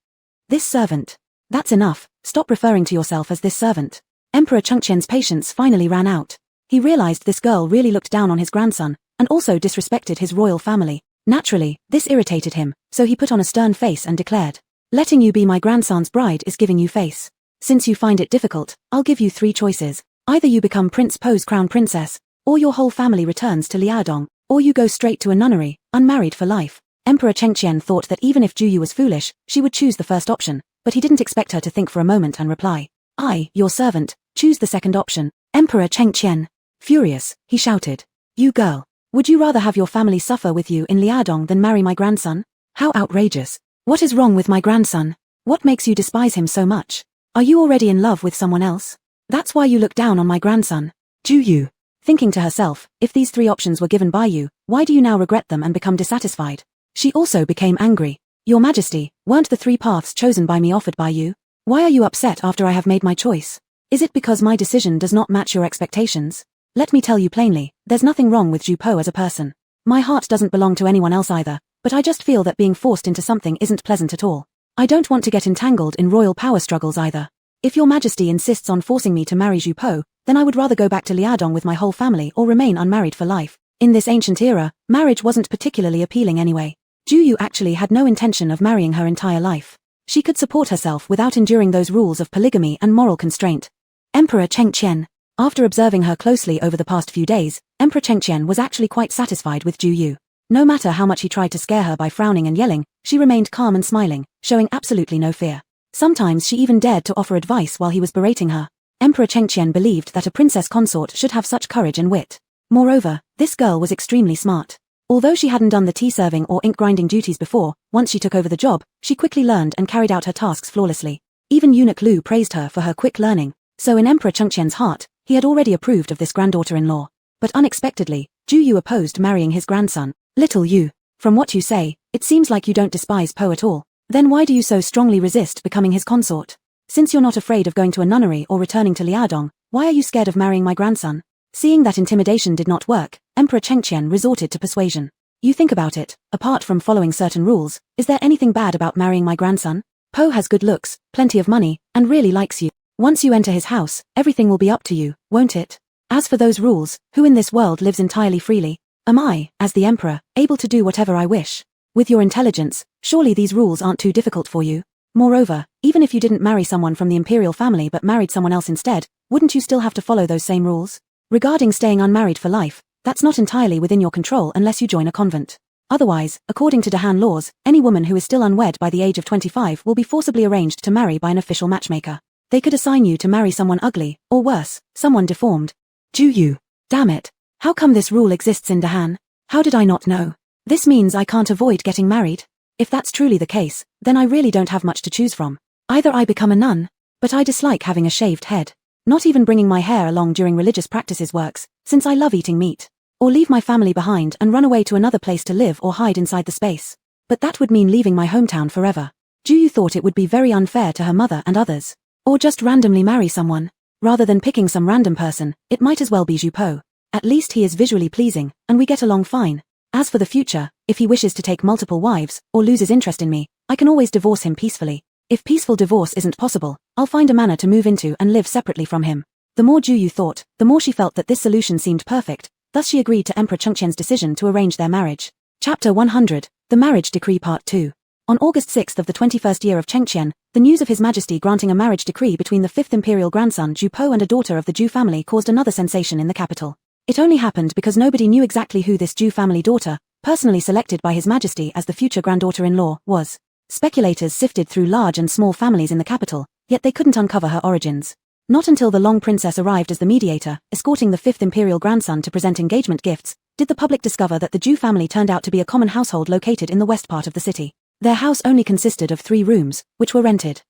This servant. That's enough, stop referring to yourself as this servant. Emperor Chengqian's patience finally ran out. He realized this girl really looked down on his grandson, and also disrespected his royal family. Naturally, this irritated him, so he put on a stern face and declared, letting you be my grandson's bride is giving you face. Since you find it difficult, I'll give you 3 choices. Either you become Prince Po's crown princess, or your whole family returns to Liaodong, or you go straight to a nunnery, unmarried for life. Emperor Chengqian thought that even if Juyu was foolish, she would choose the first option, but he didn't expect her to think for a moment and reply. I, your servant, choose the second option. Emperor Chengqian. Furious, he shouted. You girl. Would you rather have your family suffer with you in Liaodong than marry my grandson? How outrageous. What is wrong with my grandson? What makes you despise him so much? Are you already in love with someone else? That's why you look down on my grandson. Juyu. Thinking to herself, if these 3 options were given by you, why do you now regret them and become dissatisfied? She also became angry. Your Majesty, weren't the 3 paths chosen by me offered by you? Why are you upset after I have made my choice? Is it because my decision does not match your expectations? Let me tell you plainly, there's nothing wrong with Ju Po as a person. My heart doesn't belong to anyone else either, but I just feel that being forced into something isn't pleasant at all. I don't want to get entangled in royal power struggles either. If your Majesty insists on forcing me to marry Ju Po, then I would rather go back to Liaodong with my whole family or remain unmarried for life. In this ancient era, marriage wasn't particularly appealing anyway. Juyu actually had no intention of marrying her entire life. She could support herself without enduring those rules of polygamy and moral constraint. Emperor Chengqian. After observing her closely over the past few days, Emperor Chengqian was actually quite satisfied with Juyu. No matter how much he tried to scare her by frowning and yelling, she remained calm and smiling, showing absolutely no fear. Sometimes she even dared to offer advice while he was berating her. Emperor Chengqian believed that a princess consort should have such courage and wit. Moreover, this girl was extremely smart. Although she hadn't done the tea-serving or ink-grinding duties before, once she took over the job, she quickly learned and carried out her tasks flawlessly. Even Eunuch Lu praised her for her quick learning, so in Emperor Chengqian's heart, he had already approved of this granddaughter-in-law. But unexpectedly, Juyu opposed marrying his grandson. Little Yu, from what you say, it seems like you don't despise Po at all. Then why do you so strongly resist becoming his consort? Since you're not afraid of going to a nunnery or returning to Liaodong, why are you scared of marrying my grandson? Seeing that intimidation did not work, Emperor Chengqian resorted to persuasion. You think about it, apart from following certain rules, is there anything bad about marrying my grandson? Po has good looks, plenty of money, and really likes you. Once you enter his house, everything will be up to you, won't it? As for those rules, who in this world lives entirely freely? Am I, as the emperor, able to do whatever I wish? With your intelligence, surely these rules aren't too difficult for you. Moreover, even if you didn't marry someone from the imperial family but married someone else instead, wouldn't you still have to follow those same rules? Regarding staying unmarried for life, that's not entirely within your control unless you join a convent. Otherwise, according to Dahan laws, any woman who is still unwed by the age of 25 will be forcibly arranged to marry by an official matchmaker. They could assign you to marry someone ugly, or worse, someone deformed. Juyu. Damn it. How come this rule exists in Dahan? How did I not know? This means I can't avoid getting married? If that's truly the case, then I really don't have much to choose from. Either I become a nun, but I dislike having a shaved head. Not even bringing my hair along during religious practices works, since I love eating meat. Or leave my family behind and run away to another place to live or hide inside the space. But that would mean leaving my hometown forever. Juyu thought it would be very unfair to her mother and others. Or just randomly marry someone. Rather than picking some random person, it might as well be Ju Po. At least he is visually pleasing, and we get along fine. As for the future, if he wishes to take multiple wives, or loses interest in me, I can always divorce him peacefully. If peaceful divorce isn't possible, I'll find a manor to move into and live separately from him. The more Juyu thought, the more she felt that this solution seemed perfect, thus she agreed to Emperor Chengqian's decision to arrange their marriage. Chapter 100, The Marriage Decree Part 2. On August 6th of the 21st year of Chengqian, the news of His Majesty granting a marriage decree between the 5th imperial grandson Ju Po and a daughter of the Ju family caused another sensation in the capital. It only happened because nobody knew exactly who this Ju family daughter, personally selected by His Majesty as the future granddaughter-in-law, was. Speculators sifted through large and small families in the capital, yet they couldn't uncover her origins. Not until the Long Princess arrived as the mediator, escorting the 5th imperial grandson to present engagement gifts, did the public discover that the Ju family turned out to be a common household located in the west part of the city. Their house only consisted of 3 rooms, which were rented.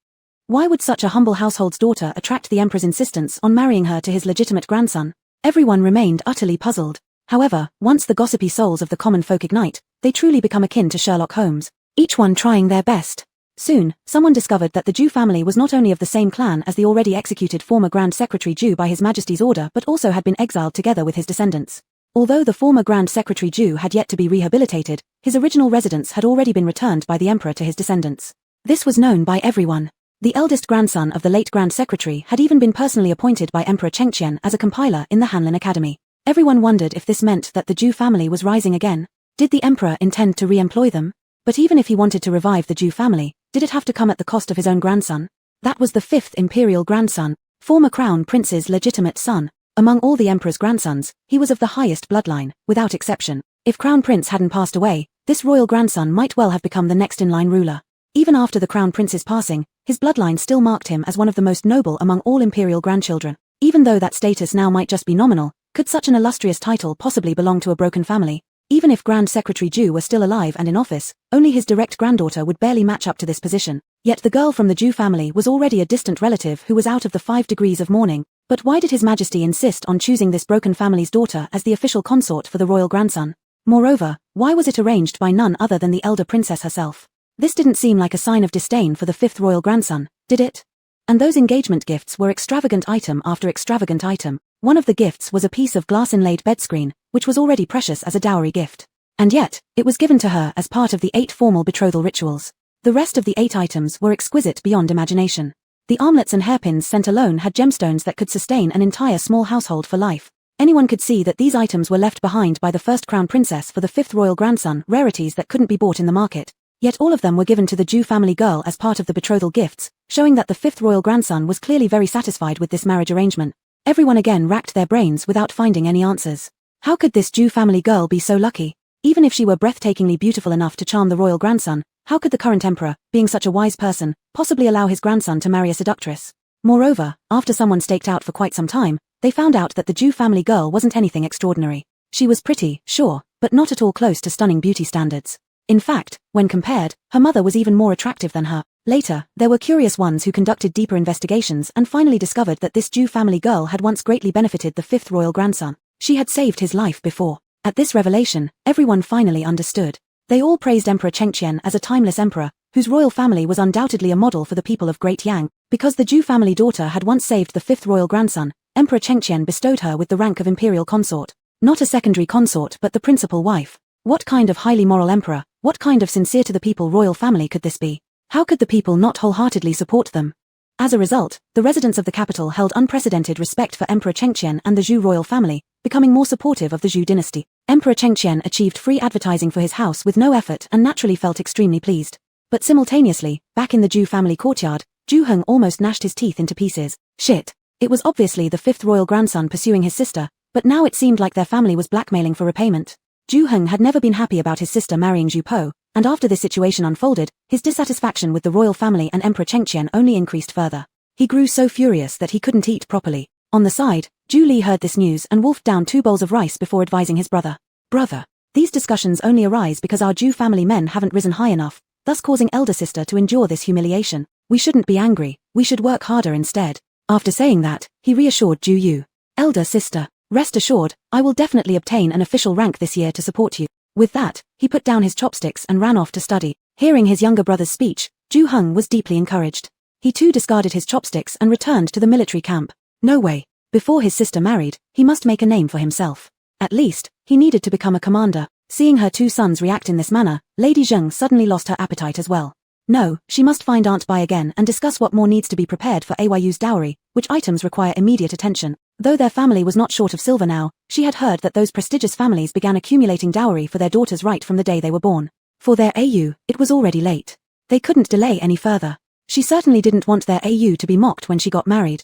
Why would such a humble household's daughter attract the emperor's insistence on marrying her to his legitimate grandson? Everyone remained utterly puzzled. However, once the gossipy souls of the common folk ignite, they truly become akin to Sherlock Holmes, each one trying their best. Soon, someone discovered that the Ju family was not only of the same clan as the already executed former Grand Secretary Ju by His Majesty's order but also had been exiled together with his descendants. Although the former Grand Secretary Ju had yet to be rehabilitated, his original residence had already been returned by the emperor to his descendants. This was known by everyone. The eldest grandson of the late Grand Secretary had even been personally appointed by Emperor Chengqian as a compiler in the Hanlin Academy. Everyone wondered if this meant that the Ju family was rising again. Did the emperor intend to re-employ them? But even if he wanted to revive the Ju family, did it have to come at the cost of his own grandson? That was the fifth imperial grandson, former crown prince's legitimate son. Among all the emperor's grandsons, he was of the highest bloodline, without exception. If crown prince hadn't passed away, this royal grandson might well have become the next in line ruler. Even after the crown prince's passing, his bloodline still marked him as one of the most noble among all imperial grandchildren. Even though that status now might just be nominal, could such an illustrious title possibly belong to a broken family? Even if Grand Secretary Ju were still alive and in office, only his direct granddaughter would barely match up to this position. Yet the girl from the Ju family was already a distant relative who was out of the 5 degrees of mourning. But why did His Majesty insist on choosing this broken family's daughter as the official consort for the royal grandson? Moreover, why was it arranged by none other than the elder princess herself? This didn't seem like a sign of disdain for the fifth royal grandson, did it? And those engagement gifts were extravagant item after extravagant item. One of the gifts was a piece of glass-inlaid bedscreen, which was already precious as a dowry gift. And yet, it was given to her as part of the 8 formal betrothal rituals. The rest of the 8 items were exquisite beyond imagination. The armlets and hairpins sent alone had gemstones that could sustain an entire small household for life. Anyone could see that these items were left behind by the first crown princess for the fifth royal grandson, rarities that couldn't be bought in the market. Yet all of them were given to the Ju family girl as part of the betrothal gifts, showing that the fifth royal grandson was clearly very satisfied with this marriage arrangement. Everyone again racked their brains without finding any answers. How could this Ju family girl be so lucky? Even if she were breathtakingly beautiful enough to charm the royal grandson, how could the current emperor, being such a wise person, possibly allow his grandson to marry a seductress? Moreover, after someone staked out for quite some time, they found out that the Ju family girl wasn't anything extraordinary. She was pretty, sure, but not at all close to stunning beauty standards. In fact, when compared, her mother was even more attractive than her. Later, there were curious ones who conducted deeper investigations and finally discovered that this Ju family girl had once greatly benefited the fifth royal grandson. She had saved his life before. At this revelation, everyone finally understood. They all praised Emperor Chengqian as a timeless emperor, whose royal family was undoubtedly a model for the people of Great Yang. Because the Ju family daughter had once saved the fifth royal grandson, Emperor Chengqian bestowed her with the rank of imperial consort. Not a secondary consort but the principal wife. What kind of highly moral emperor, what kind of sincere to the people royal family could this be? How could the people not wholeheartedly support them? As a result, the residents of the capital held unprecedented respect for Emperor Chengqian and the Zhou royal family, becoming more supportive of the Zhou dynasty. Emperor Chengqian achieved free advertising for his house with no effort and naturally felt extremely pleased. But simultaneously, back in the Zhou family courtyard, Zhu Heng almost gnashed his teeth into pieces. Shit. It was obviously the fifth royal grandson pursuing his sister, but now it seemed like their family was blackmailing for repayment. Zhu Heng had never been happy about his sister marrying Zhu Po, and after this situation unfolded, his dissatisfaction with the royal family and Emperor Chengqian only increased further. He grew so furious that he couldn't eat properly. On the side, Zhu Li heard this news and wolfed down 2 bowls of rice before advising his brother. Brother, these discussions only arise because our Zhu family men haven't risen high enough, thus causing elder sister to endure this humiliation. We shouldn't be angry, we should work harder instead. After saying that, he reassured Zhu Yu. Elder sister, rest assured, I will definitely obtain an official rank this year to support you. With that, he put down his chopsticks and ran off to study. Hearing his younger brother's speech, Zhu Heng was deeply encouraged. He too discarded his chopsticks and returned to the military camp. No way. Before his sister married, he must make a name for himself. At least, he needed to become a commander. Seeing her 2 sons react in this manner, Lady Zheng suddenly lost her appetite as well. No, she must find Aunt Bai again and discuss what more needs to be prepared for Ayu's dowry, which items require immediate attention. Though their family was not short of silver now, she had heard that those prestigious families began accumulating dowry for their daughters right from the day they were born. For their Ayu, it was already late. They couldn't delay any further. She certainly didn't want their Ayu to be mocked when she got married.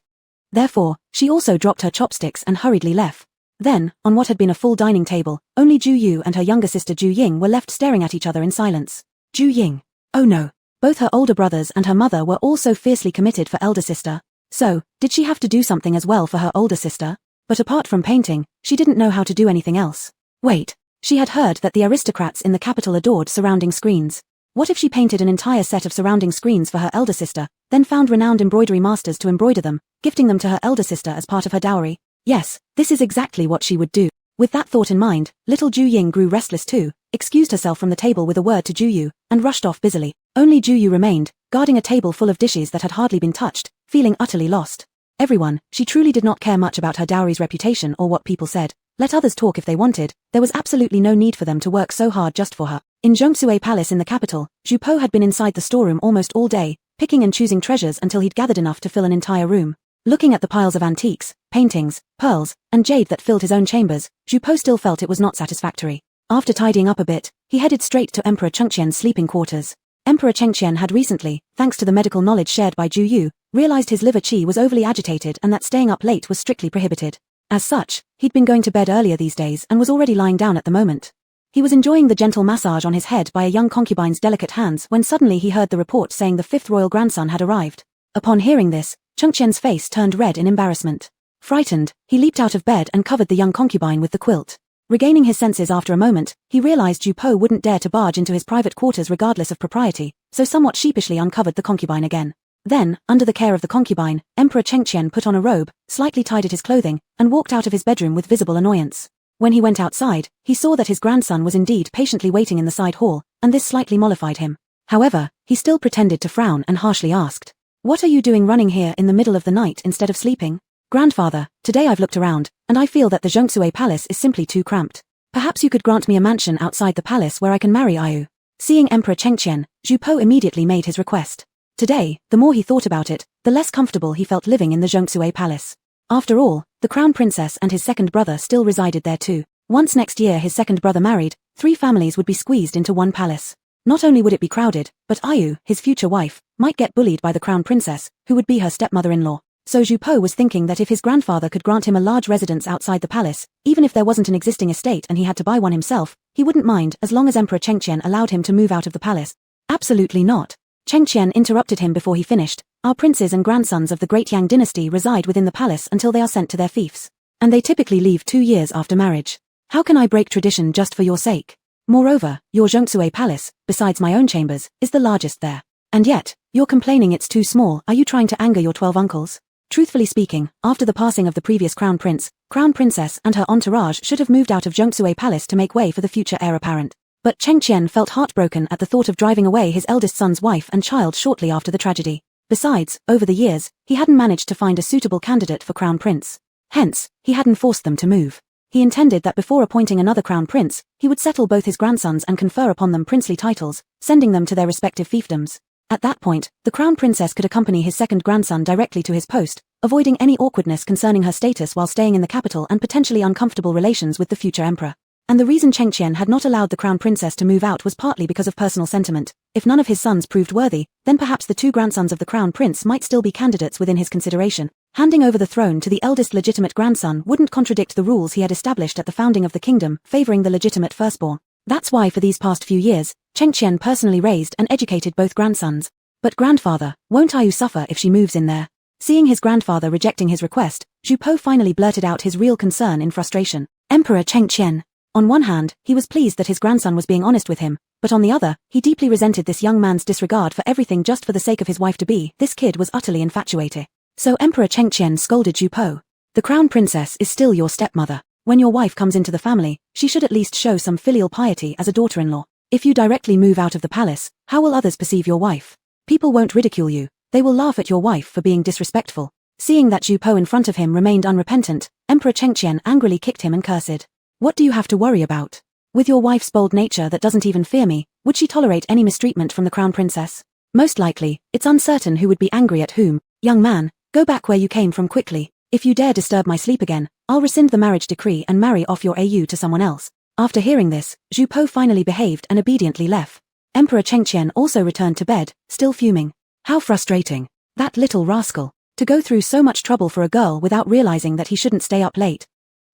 Therefore, she also dropped her chopsticks and hurriedly left. Then, on what had been a full dining table, only Ju Yu and her younger sister Ju Ying were left staring at each other in silence. Ju Ying. Oh no. Both her older brothers and her mother were also fiercely committed for elder sister. So, did she have to do something as well for her older sister? But apart from painting, she didn't know how to do anything else. Wait. She had heard that the aristocrats in the capital adored surrounding screens. What if she painted an entire set of surrounding screens for her elder sister, then found renowned embroidery masters to embroider them, gifting them to her elder sister as part of her dowry? Yes, this is exactly what she would do. With that thought in mind, little Ju Ying grew restless too, excused herself from the table with a word to Ju Yu, and rushed off busily. Only Ju Yu remained, guarding a table full of dishes that had hardly been touched, feeling utterly lost. Everyone, she truly did not care much about her dowry's reputation or what people said. Let others talk if they wanted, there was absolutely no need for them to work so hard just for her. In Zhongsue Palace in the capital, Zhu Po had been inside the storeroom almost all day, picking and choosing treasures until he'd gathered enough to fill an entire room. Looking at the piles of antiques, paintings, pearls, and jade that filled his own chambers, Zhu Po still felt it was not satisfactory. After tidying up a bit, he headed straight to Emperor Chengqian's sleeping quarters. Emperor Chengqian had recently, thanks to the medical knowledge shared by Zhu Yu, realized his liver qi was overly agitated and that staying up late was strictly prohibited. As such, he'd been going to bed earlier these days and was already lying down at the moment. He was enjoying the gentle massage on his head by a young concubine's delicate hands when suddenly he heard the report saying the fifth royal grandson had arrived. Upon hearing this, Chengqian's face turned red in embarrassment. Frightened, he leaped out of bed and covered the young concubine with the quilt. Regaining his senses after a moment, he realized Zhu Po wouldn't dare to barge into his private quarters regardless of propriety, so somewhat sheepishly uncovered the concubine again. Then, under the care of the concubine, Emperor Chengqian put on a robe, slightly tied at his clothing, and walked out of his bedroom with visible annoyance. When he went outside, he saw that his grandson was indeed patiently waiting in the side hall, and this slightly mollified him. However, he still pretended to frown and harshly asked, "What are you doing running here in the middle of the night instead of sleeping?" "Grandfather, today I've looked around, and I feel that the Zhongsue Palace is simply too cramped. Perhaps you could grant me a mansion outside the palace where I can marry Ayu." Seeing Emperor Chengqian, Zhu Po immediately made his request. Today, the more he thought about it, the less comfortable he felt living in the Zhongsue Palace. After all, the crown princess and his second brother still resided there too. Once next year his second brother married, 3 families would be squeezed into one palace. Not only would it be crowded, but Ayu, his future wife, might get bullied by the crown princess, who would be her stepmother-in-law. So Zhu Po was thinking that if his grandfather could grant him a large residence outside the palace, even if there wasn't an existing estate and he had to buy one himself, he wouldn't mind as long as Emperor Chengqian allowed him to move out of the palace. Absolutely not. Chengqian interrupted him before he finished. "Our princes and grandsons of the Great Yang dynasty reside within the palace until they are sent to their fiefs. And they typically leave 2 years after marriage. How can I break tradition just for your sake? Moreover, your Zhongsue Palace, besides my own chambers, is the largest there. And yet, you're complaining it's too small. Are you trying to anger your 12 uncles?" Truthfully speaking, after the passing of the previous crown prince, crown princess and her entourage should have moved out of Zhongsue Palace to make way for the future heir apparent. But Chengqian felt heartbroken at the thought of driving away his eldest son's wife and child shortly after the tragedy. Besides, over the years, he hadn't managed to find a suitable candidate for crown prince. Hence, he hadn't forced them to move. He intended that before appointing another crown prince, he would settle both his grandsons and confer upon them princely titles, sending them to their respective fiefdoms. At that point, the crown princess could accompany his second grandson directly to his post, avoiding any awkwardness concerning her status while staying in the capital and potentially uncomfortable relations with the future emperor. And the reason Chengqian had not allowed the crown princess to move out was partly because of personal sentiment. If none of his sons proved worthy, then perhaps the 2 grandsons of the crown prince might still be candidates within his consideration. Handing over the throne to the eldest legitimate grandson wouldn't contradict the rules he had established at the founding of the kingdom, favoring the legitimate firstborn. That's why for these past few years, Chengqian personally raised and educated both grandsons. "But grandfather, won't Ayu suffer if she moves in there?" Seeing his grandfather rejecting his request, Zhu Po finally blurted out his real concern in frustration. Emperor Chengqian. On one hand, he was pleased that his grandson was being honest with him, but on the other, he deeply resented this young man's disregard for everything just for the sake of his wife-to-be. This kid was utterly infatuated. So Emperor Chengqian scolded Zhu Po. "The crown princess is still your stepmother. When your wife comes into the family, she should at least show some filial piety as a daughter-in-law. If you directly move out of the palace, how will others perceive your wife? People won't ridicule you, they will laugh at your wife for being disrespectful." Seeing that Zhu Po in front of him remained unrepentant, Emperor Chengqian angrily kicked him and cursed. "What do you have to worry about? With your wife's bold nature that doesn't even fear me, would she tolerate any mistreatment from the crown princess? Most likely, it's uncertain who would be angry at whom. Young man, go back where you came from quickly. If you dare disturb my sleep again, I'll rescind the marriage decree and marry off your AU to someone else." After hearing this, Zhu Po finally behaved and obediently left. Emperor Chengqian also returned to bed, still fuming. How frustrating. That little rascal. To go through so much trouble for a girl without realizing that he shouldn't stay up late.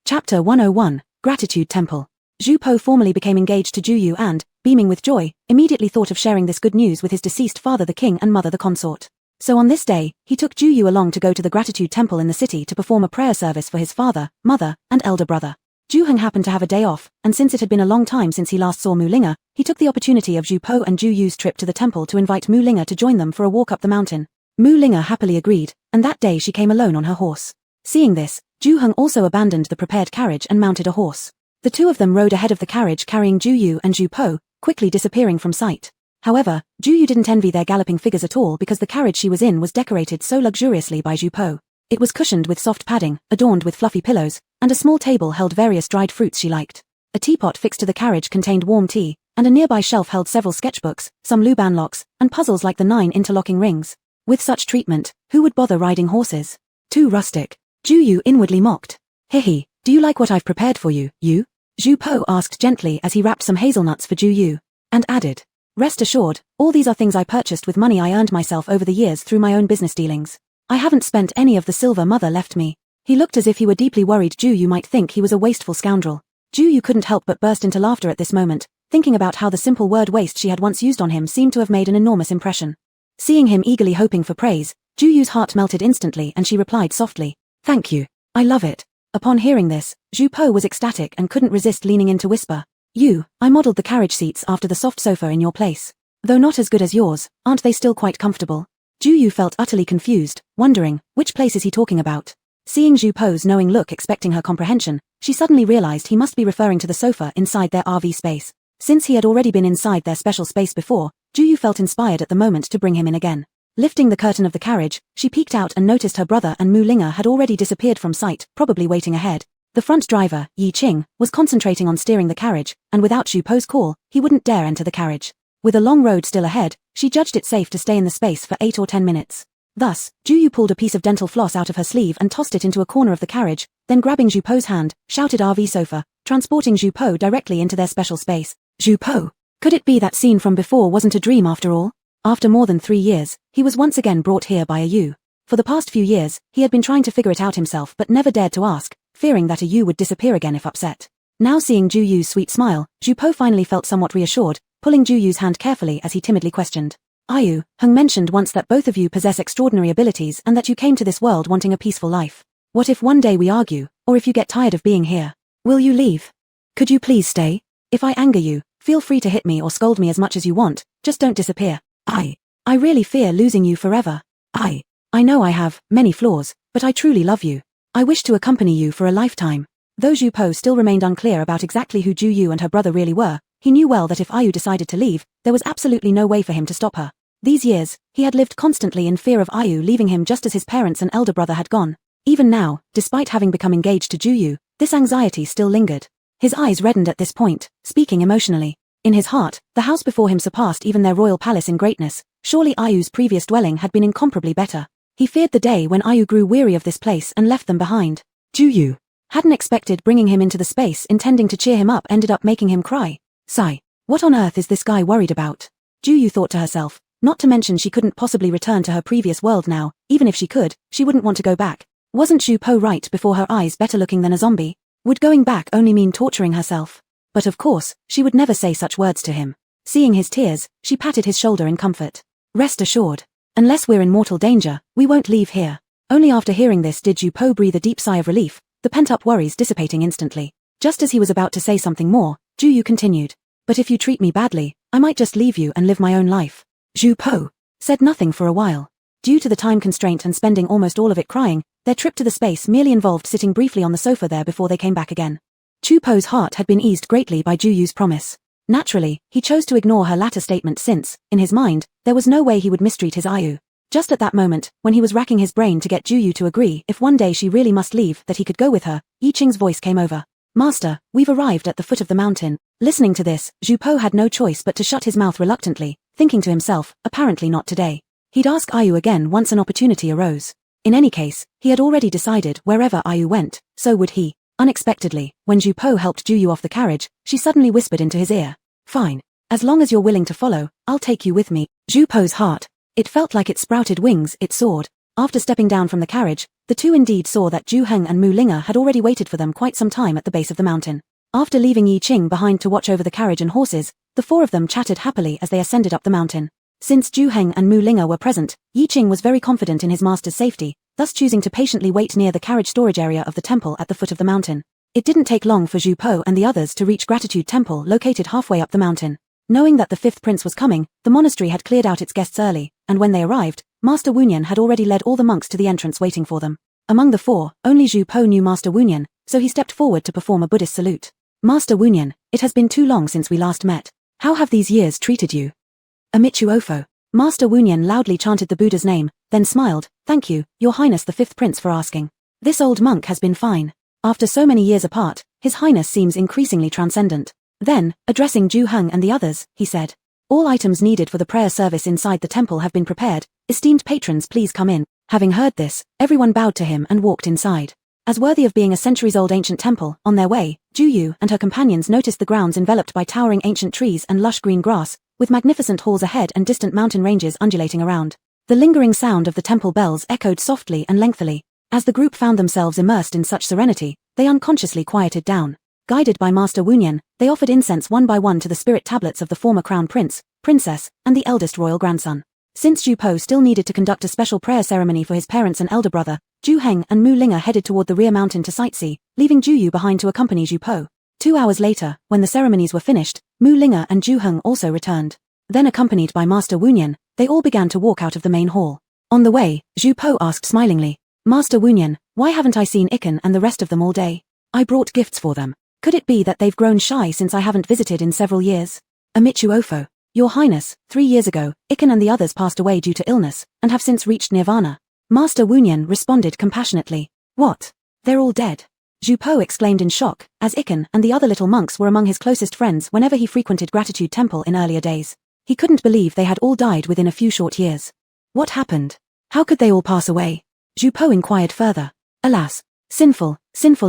Chapter 101, Gratitude Temple. Zhu Po formally became engaged to Zhu Yu and, beaming with joy, immediately thought of sharing this good news with his deceased father the king and mother the consort. So on this day, he took Zhu Yu along to go to the Gratitude Temple in the city to perform a prayer service for his father, mother, and elder brother. Zhu Heng happened to have a day off, and since it had been a long time since he last saw Mu Linga, he took the opportunity of Zhu Po and Zhu Yu's trip to the temple to invite Mu Linga to join them for a walk up the mountain. Mu Linga happily agreed, and that day she came alone on her horse. Seeing this, Zhu Heng also abandoned the prepared carriage and mounted a horse. The 2 of them rode ahead of the carriage carrying Zhu Yu and Zhu Po, quickly disappearing from sight. However, Zhu Yu didn't envy their galloping figures at all because the carriage she was in was decorated so luxuriously by Zhu Po. It was cushioned with soft padding, adorned with fluffy pillows, and a small table held various dried fruits she liked. A teapot fixed to the carriage contained warm tea, and a nearby shelf held several sketchbooks, some Luban locks, and puzzles like the 9 interlocking rings. With such treatment, who would bother riding horses? Too rustic. Zhu Yu inwardly mocked. "Hihi, do you like what I've prepared for you, you?" Zhu Po asked gently as he wrapped some hazelnuts for Zhu Yu, and added, Rest assured, all these are things I purchased with money I earned myself over the years through my own business dealings. I haven't spent any of the silver mother left me. He looked as if he were deeply worried Ju might think he was a wasteful scoundrel. Ju couldn't help but burst into laughter at this moment, thinking about how the simple word waste she had once used on him seemed to have made an enormous impression. Seeing him eagerly hoping for praise, Ju's heart melted instantly and she replied softly, "Thank you. I love it." Upon hearing this, Ju was ecstatic and couldn't resist leaning in to whisper, I modeled the carriage seats after the soft sofa in your place. Though not as good as yours, aren't they still quite comfortable?" Ju felt utterly confused, wondering, which place is he talking about? Seeing Ju's knowing look expecting her comprehension, she suddenly realized he must be referring to the sofa inside their RV space. Since he had already been inside their special space before, Ju felt inspired at the moment to bring him in again. Lifting the curtain of the carriage, she peeked out and noticed her brother and Mu Linga had already disappeared from sight, probably waiting ahead. The front driver, Yi Qing, was concentrating on steering the carriage, and without Ju's call, he wouldn't dare enter the carriage. With a long road still ahead, she judged it safe to stay in the space for 8 or 10 minutes. Thus, Ju pulled a piece of dental floss out of her sleeve and tossed it into a corner of the carriage, then grabbing Ju's hand, shouted RV sofa, transporting Ju directly into their special space. Ju! Could it be that scene from before wasn't a dream after all? After more than 3 years, he was once again brought here by a Yu. For the past few years, he had been trying to figure it out himself but never dared to ask, fearing that a Yu would disappear again if upset. Now seeing Ju's sweet smile, Ju finally felt somewhat reassured, pulling Ju's hand carefully as he timidly questioned. Ayu, Hung mentioned once that both of you possess extraordinary abilities and that you came to this world wanting a peaceful life. What if one day we argue, or if you get tired of being here? Will you leave? Could you please stay? If I anger you, feel free to hit me or scold me as much as you want, just don't disappear. I really fear losing you forever. I know I have many flaws, but I truly love you. I wish to accompany you for a lifetime. Though Ju still remained unclear about exactly who Ju and her brother really were, he knew well that if Ayu decided to leave, there was absolutely no way for him to stop her. These years, he had lived constantly in fear of Ayu leaving him just as his parents and elder brother had gone. Even now, despite having become engaged to Ju, this anxiety still lingered. His eyes reddened at this point, speaking emotionally. In his heart, the house before him surpassed even their royal palace in greatness. Surely Ayu's previous dwelling had been incomparably better. He feared the day when Ayu grew weary of this place and left them behind. Ju hadn't expected bringing him into the space intending to cheer him up ended up making him cry. Sigh. What on earth is this guy worried about? Ju thought to herself, not to mention she couldn't possibly return to her previous world now, even if she could, she wouldn't want to go back. Wasn't Ju right before her eyes better looking than a zombie? Would going back only mean torturing herself? But of course, she would never say such words to him. Seeing his tears, she patted his shoulder in comfort. Rest assured. Unless we're in mortal danger, we won't leave here. Only after hearing this did Ju breathe a deep sigh of relief, the pent-up worries dissipating instantly. Just as he was about to say something more, Ju continued. But if you treat me badly, I might just leave you and live my own life. Ju said nothing for a while. Due to the time constraint and spending almost all of it crying, their trip to the space merely involved sitting briefly on the sofa there before they came back again. Chupo's heart had been eased greatly by Ju's promise. Naturally, he chose to ignore her latter statement since, in his mind, there was no way he would mistreat his Ayu. Just at that moment, when he was racking his brain to get Ju to agree if one day she really must leave that he could go with her, Yi Qing's voice came over. Master, we've arrived at the foot of the mountain. Listening to this, Jupo had no choice but to shut his mouth reluctantly, thinking to himself, apparently not today. He'd ask Ayu again once an opportunity arose. In any case, he had already decided wherever Ayu went, so would he. Unexpectedly, when Jupo helped Juyu off the carriage, she suddenly whispered into his ear. Fine. As long as you're willing to follow, I'll take you with me. Jupo's heart. It felt like it sprouted wings, it soared. After stepping down from the carriage, the two indeed saw that Ju Heng and Mu Linga had already waited for them quite some time at the base of the mountain. After leaving Yi Qing behind to watch over the carriage and horses, the four of them chatted happily as they ascended up the mountain. Since Ju Heng and Mu Linga were present, Yi Qing was very confident in his master's safety, thus choosing to patiently wait near the carriage storage area of the temple at the foot of the mountain. It didn't take long for Zhu Po and the others to reach Gratitude Temple located halfway up the mountain. Knowing that the fifth prince was coming, the monastery had cleared out its guests early, and when they arrived, Master Wunyan had already led all the monks to the entrance waiting for them. Among the four, only Zhu Po knew Master Wunyan, so he stepped forward to perform a Buddhist salute. Master Wunyan, it has been too long since we last met. How have these years treated you? Amichu Ofo. Master Wunyan loudly chanted the Buddha's name, then smiled. Thank you, Your Highness the fifth prince for asking. This old monk has been fine. After so many years apart, His Highness seems increasingly transcendent. Then, addressing Ju Heng and the others, he said, all items needed for the prayer service inside the temple have been prepared. Esteemed patrons, please come in. Having heard this, everyone bowed to him and walked inside. As worthy of being a centuries-old ancient temple, on their way, Ju Yu and her companions noticed the grounds enveloped by towering ancient trees and lush green grass, with magnificent halls ahead and distant mountain ranges undulating around. The lingering sound of the temple bells echoed softly and lengthily. As the group found themselves immersed in such serenity, they unconsciously quieted down. Guided by Master Wunyan, they offered incense one by one to the spirit tablets of the former crown prince, princess, and the eldest royal grandson. Since Zhu Po still needed to conduct a special prayer ceremony for his parents and elder brother, Zhu Heng and Mu Linga headed toward the rear mountain to sightsee, leaving Zhu Yu behind to accompany Zhu Po. 2 hours later, when the ceremonies were finished, Mu Linga and Zhu Heng also returned. Then accompanied by Master Wunyan, they all began to walk out of the main hall. On the way, Zhu Po asked smilingly, "Master Wunyan, why haven't I seen Iken and the rest of them all day? I brought gifts for them. Could it be that they've grown shy since I haven't visited in several years?" Amichu Ofo, "Your Highness, 3 years ago, Iken and the others passed away due to illness, and have since reached nirvana." Master Wunyan responded compassionately. "What? They're all dead?" Zhu Po exclaimed in shock, as Iken and the other little monks were among his closest friends whenever he frequented Gratitude Temple in earlier days. He couldn't believe they had all died within a few short years. What happened? How could they all pass away? Zhu Po inquired further. "Alas, sinful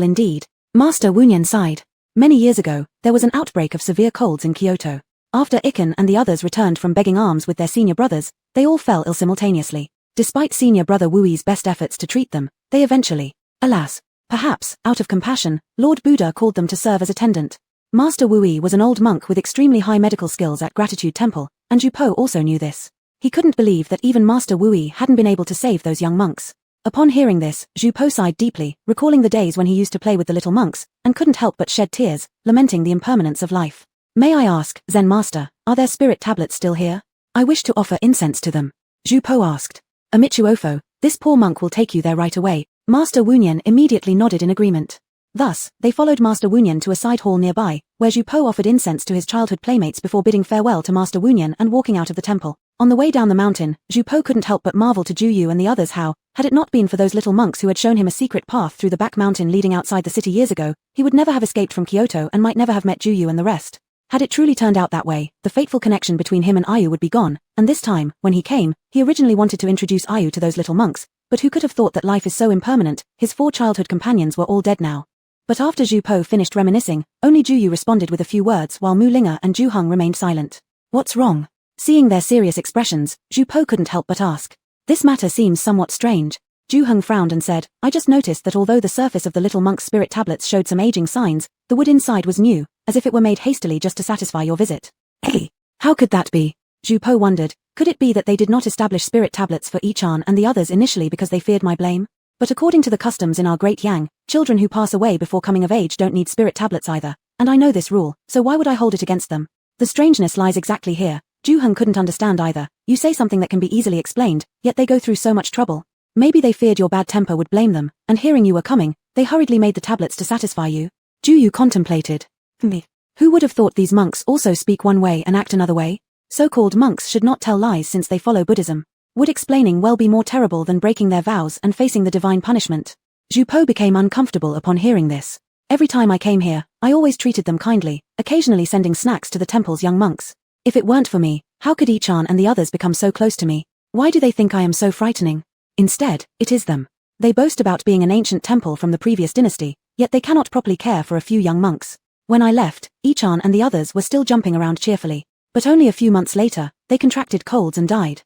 indeed." Master Wunyan sighed. Many years ago, there was an outbreak of severe colds in Kyoto. After Iken and the others returned from begging alms with their senior brothers, they all fell ill simultaneously. Despite senior brother Wui's best efforts to treat them, they eventually, alas, perhaps, out of compassion, Lord Buddha called them to serve as attendant. Master Wui was an old monk with extremely high medical skills at Gratitude Temple, and Zhu Po also knew this. He couldn't believe that even Master Wui hadn't been able to save those young monks. Upon hearing this, Zhu Po sighed deeply, recalling the days when he used to play with the little monks, and couldn't help but shed tears, lamenting the impermanence of life. "May I ask, Zen Master, are their spirit tablets still here? I wish to offer incense to them." Zhu Po asked. "Amichu Ofo, this poor monk will take you there right away." Master Wunyan immediately nodded in agreement. Thus, they followed Master Wunyan to a side hall nearby, where Zhu Po offered incense to his childhood playmates before bidding farewell to Master Wunyan and walking out of the temple. On the way down the mountain, Zhu Po couldn't help but marvel to Zhu Yu and the others how, had it not been for those little monks who had shown him a secret path through the back mountain leading outside the city years ago, he would never have escaped from Kyoto and might never have met Zhu Yu and the rest. Had it truly turned out that way, the fateful connection between him and Ayu would be gone, and this time, when he came, he originally wanted to introduce Ayu to those little monks, but who could have thought that life is so impermanent? His 4 childhood companions were all dead now. But after Zhu Po finished reminiscing, only Zhu Yu responded with a few words while Mu Linga and Zhu Heng remained silent. "What's wrong?" Seeing their serious expressions, Zhu Po couldn't help but ask. "This matter seems somewhat strange." Zhu Heng frowned and said, "I just noticed that although the surface of the little monk's spirit tablets showed some aging signs, the wood inside was new, as if it were made hastily just to satisfy your visit." "Hey, how could that be?" Zhu Po wondered. Could it be that they did not establish spirit tablets for Ichan and the others initially because they feared my blame? But according to the customs in our Great Yang, children who pass away before coming of age don't need spirit tablets either, and I know this rule, so why would I hold it against them? The strangeness lies exactly here. Zhu Heng couldn't understand either. You say something that can be easily explained, yet they go through so much trouble. Maybe they feared your bad temper would blame them, and hearing you were coming, they hurriedly made the tablets to satisfy you. Zhu Yu contemplated. Who would have thought these monks also speak one way and act another way? So-called monks should not tell lies since they follow Buddhism. Would explaining well be more terrible than breaking their vows and facing the divine punishment? Zhu Po became uncomfortable upon hearing this. "Every time I came here, I always treated them kindly, occasionally sending snacks to the temple's young monks. If it weren't for me, how could Ichan and the others become so close to me? Why do they think I am so frightening? Instead, it is them. They boast about being an ancient temple from the previous dynasty, yet they cannot properly care for a few young monks. When I left, Ichan and the others were still jumping around cheerfully, but only a few months later, they contracted colds and died.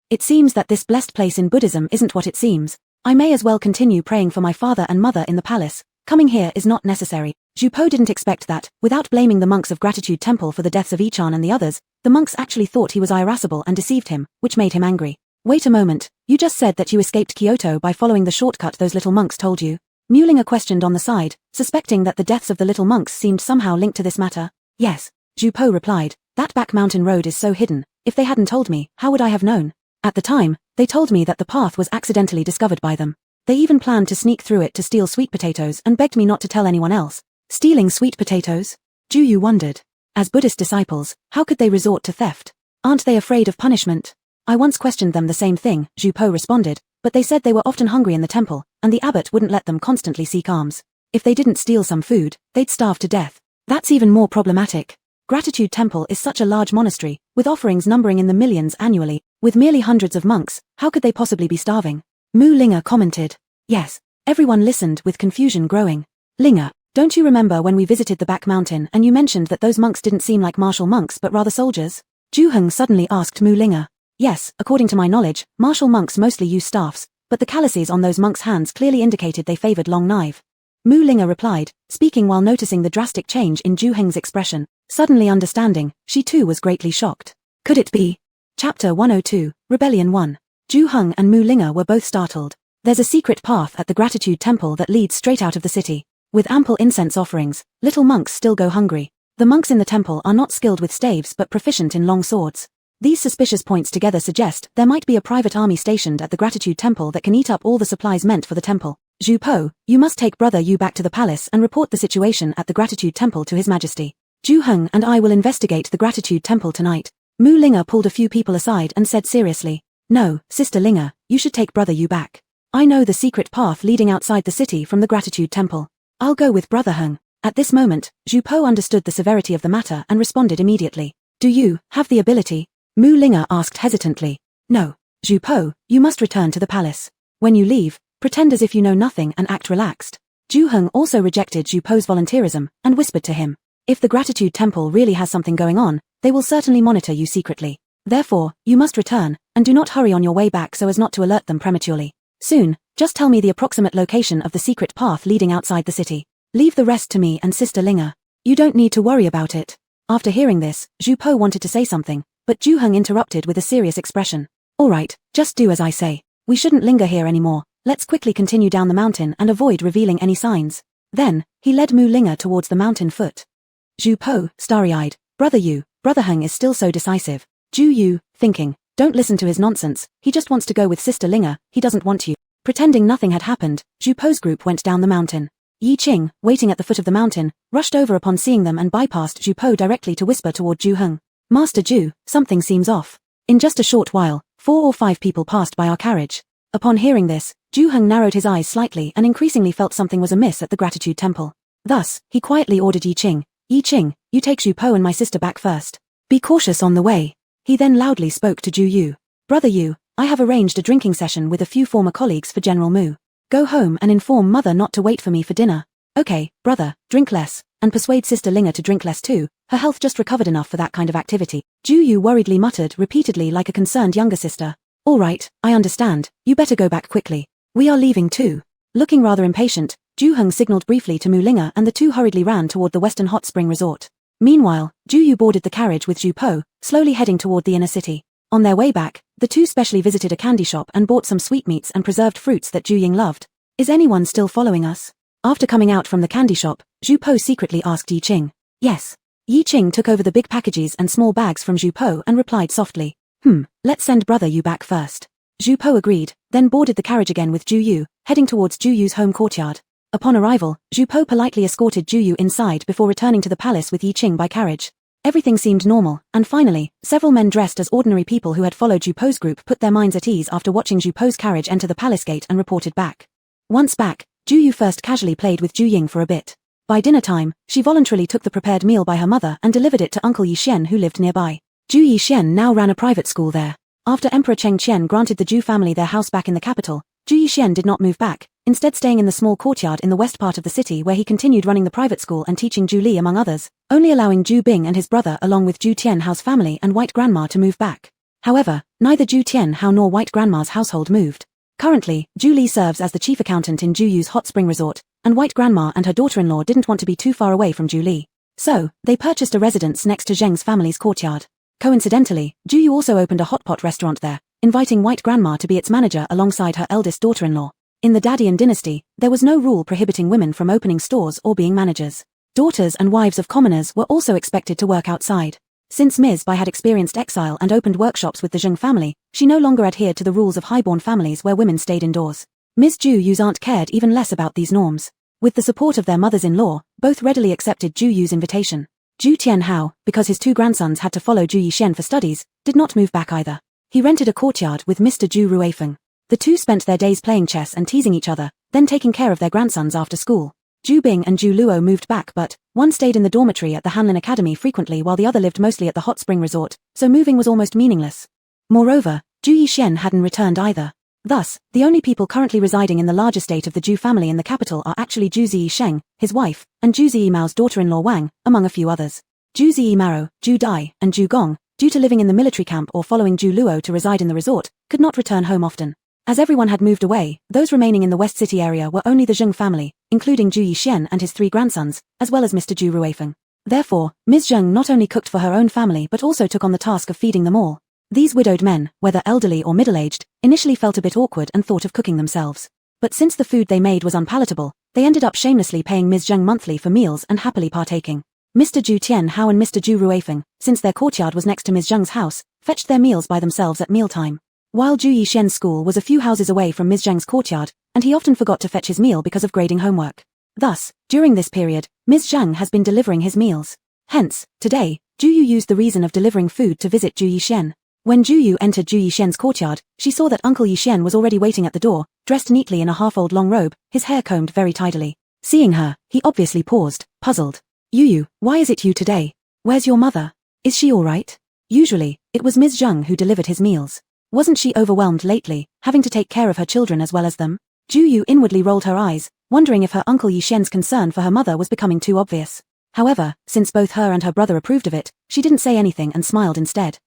It seems that this blessed place in Buddhism isn't what it seems. I may as well continue praying for my father and mother in the palace. Coming here is not necessary." Zhu Po didn't expect that, without blaming the monks of Gratitude Temple for the deaths of Ichan and the others, the monks actually thought he was irascible and deceived him, which made him angry. "Wait a moment, you just said that you escaped Kyoto by following the shortcut those little monks told you?" Mulinger questioned on the side, suspecting that the deaths of the little monks seemed somehow linked to this matter. "Yes," Zhu Po replied, "that back mountain road is so hidden, if they hadn't told me, how would I have known? At the time, they told me that the path was accidentally discovered by them. They even planned to sneak through it to steal sweet potatoes and begged me not to tell anyone else." Stealing sweet potatoes? Zhu Yu wondered. As Buddhist disciples, how could they resort to theft? Aren't they afraid of punishment? "I once questioned them the same thing," Zhu Po responded, "but they said they were often hungry in the temple, and the abbot wouldn't let them constantly seek alms. If they didn't steal some food, they'd starve to death. That's even more problematic. Gratitude Temple is such a large monastery, with offerings numbering in the millions annually. With merely hundreds of monks, how could they possibly be starving?" Mu Linga commented. Yes. Everyone listened with confusion growing. "Linga, don't you remember when we visited the back mountain and you mentioned that those monks didn't seem like martial monks but rather soldiers? Zhu Heng suddenly asked Mu Linga. Yes, according to my knowledge, martial monks mostly use staffs, but the calluses on those monks' hands clearly indicated they favored long knife. Mu Linga replied, speaking while noticing the drastic change in Zhu Heng's expression. Suddenly understanding, she too was greatly shocked. Could it be? Chapter 102, Rebellion 1. Zhu Heng and Mu Linga were both startled. There's a secret path at the Gratitude Temple that leads straight out of the city. With ample incense offerings, little monks still go hungry. The monks in the temple are not skilled with staves but proficient in long swords. These suspicious points together suggest there might be a private army stationed at the Gratitude Temple that can eat up all the supplies meant for the temple. Zhu Po, you must take Brother Yu back to the palace and report the situation at the Gratitude Temple to His Majesty. Zhu Heng and I will investigate the Gratitude Temple tonight. Mu Linga pulled a few people aside and said seriously, No, Sister Linga, you should take Brother Yu back. I know the secret path leading outside the city from the Gratitude Temple. I'll go with Brother Heng. At this moment, Zhu Po understood the severity of the matter and responded immediately. Do you have the ability? Mu Linga asked hesitantly. No. Zhu Po, you must return to the palace. When you leave, pretend as if you know nothing and act relaxed. Zhu Heng also rejected Zhu Po's volunteerism and whispered to him. If the Gratitude Temple really has something going on, they will certainly monitor you secretly. Therefore, you must return, and do not hurry on your way back so as not to alert them prematurely. Soon, just tell me the approximate location of the secret path leading outside the city. Leave the rest to me and Sister Linga. You don't need to worry about it. After hearing this, Zhu Po wanted to say something, but Zhu Heng interrupted with a serious expression. Alright, just do as I say. We shouldn't linger here anymore. Let's quickly continue down the mountain and avoid revealing any signs. Then, he led Mu Linga towards the mountain foot. Zhu Po, starry-eyed, Brother Heng is still so decisive. Zhu Yu, thinking, don't listen to his nonsense, he just wants to go with Sister Linga, he doesn't want you. Pretending nothing had happened, Zhu Po's group went down the mountain. Yi Qing, waiting at the foot of the mountain, rushed over upon seeing them and bypassed Zhu Po directly to whisper toward Zhu Heng. Master Zhu, something seems off. In just a short while, 4 or 5 people passed by our carriage. Upon hearing this, Zhu Heng narrowed his eyes slightly and increasingly felt something was amiss at the Gratitude Temple. Thus, he quietly ordered Yi Qing, you take Zhu Po and my sister back first. Be cautious on the way. He then loudly spoke to Zhu Yu. Brother Yu, I have arranged a drinking session with a few former colleagues for General Mu. Go home and inform Mother not to wait for me for dinner. Okay, brother, drink less, and persuade Sister Linga to drink less too, her health just recovered enough for that kind of activity. Zhu Yu worriedly muttered repeatedly like a concerned younger sister. Alright, I understand, you better go back quickly. We are leaving too. Looking rather impatient, Zhu Heng signaled briefly to Mu Linga and the two hurriedly ran toward the Western Hot Spring Resort. Meanwhile, Zhu Yu boarded the carriage with Zhu Po, slowly heading toward the inner city. On their way back, the two specially visited a candy shop and bought some sweetmeats and preserved fruits that Zhu Ying loved. Is anyone still following us? After coming out from the candy shop, Zhu Po secretly asked Yi Qing. Yes. Yi Qing took over the big packages and small bags from Zhu Po and replied softly. Let's send Brother Yu back first. Zhu Po agreed, then boarded the carriage again with Zhu Yu, heading towards Zhu Yu's home courtyard. Upon arrival, Zhu Po politely escorted Zhu Yu inside before returning to the palace with Yi Qing by carriage. Everything seemed normal, and finally, several men dressed as ordinary people who had followed Zhu Po's group put their minds at ease after watching Zhu Po's carriage enter the palace gate and reported back. Once back, Zhu Yu first casually played with Zhu Ying for a bit. By dinner time, she voluntarily took the prepared meal by her mother and delivered it to Uncle Yi Xian who lived nearby. Zhu Yi Xian now ran a private school there. After Emperor Cheng Qian granted the Zhu family their house back in the capital, Zhu Yi Xian did not move back, instead staying in the small courtyard in the west part of the city where he continued running the private school and teaching Zhu Li among others, only allowing Zhu Bing and his brother along with Zhu Tianhao's family and White Grandma to move back. However, neither Zhu Tianhao nor White Grandma's household moved. Currently, Zhu Li serves as the chief accountant in Zhu Yu's hot spring resort, and White Grandma and her daughter-in-law didn't want to be too far away from Zhu Li. So, they purchased a residence next to Zheng's family's courtyard. Coincidentally, Zhu Yu also opened a hot pot restaurant there, inviting White Grandma to be its manager alongside her eldest daughter-in-law. In the Dadian dynasty, there was no rule prohibiting women from opening stores or being managers. Daughters and wives of commoners were also expected to work outside. Since Ms. Bai had experienced exile and opened workshops with the Zheng family, she no longer adhered to the rules of highborn families where women stayed indoors. Ms. Zhu Yu's aunt cared even less about these norms. With the support of their mothers-in-law, both readily accepted Zhu Yu's invitation. Zhu Tianhao, because his two grandsons had to follow Zhu Yixian for studies, did not move back either. He rented a courtyard with Mr. Zhu Ruifeng. The two spent their days playing chess and teasing each other, then taking care of their grandsons after school. Zhu Bing and Zhu Luo moved back but, one stayed in the dormitory at the Hanlin Academy frequently while the other lived mostly at the hot spring resort, so moving was almost meaningless. Moreover, Zhu Yixian hadn't returned either. Thus, the only people currently residing in the large estate of the Zhu family in the capital are actually Zhu Ziyi Sheng, his wife, and Zhu Ziyi Mao's daughter-in-law Wang, among a few others. Zhu Ziyi Maro, Zhu Dai, and Zhu Gong, due to living in the military camp or following Zhu Luo to reside in the resort, could not return home often. As everyone had moved away, those remaining in the West City area were only the Zheng family, including Zhu Yixian and his 3 grandsons, as well as Mr. Zhu Ruifeng. Therefore, Ms. Zheng not only cooked for her own family but also took on the task of feeding them all. These widowed men, whether elderly or middle-aged, initially felt a bit awkward and thought of cooking themselves. But since the food they made was unpalatable, they ended up shamelessly paying Ms. Zheng monthly for meals and happily partaking. Mr. Zhu Tianhao and Mr. Zhu Ruifeng, since their courtyard was next to Ms. Zheng's house, fetched their meals by themselves at mealtime. While Zhu Yixian's school was a few houses away from Ms. Zheng's courtyard, and he often forgot to fetch his meal because of grading homework. Thus, during this period, Ms. Zheng has been delivering his meals. Hence, today, Zhu Yu used the reason of delivering food to visit Zhu Yixian. When Zhu Yu entered Zhu Yixian's courtyard, she saw that Uncle Yixian was already waiting at the door, dressed neatly in a half-old long robe, his hair combed very tidily. Seeing her, he obviously paused, puzzled. Yu, why is it you today? Where's your mother? Is she all right? Usually, it was Ms. Zheng who delivered his meals. Wasn't she overwhelmed lately, having to take care of her children as well as them? Zhu Yu inwardly rolled her eyes, wondering if her Uncle Yixian's concern for her mother was becoming too obvious. However, since both her and her brother approved of it, she didn't say anything and smiled instead.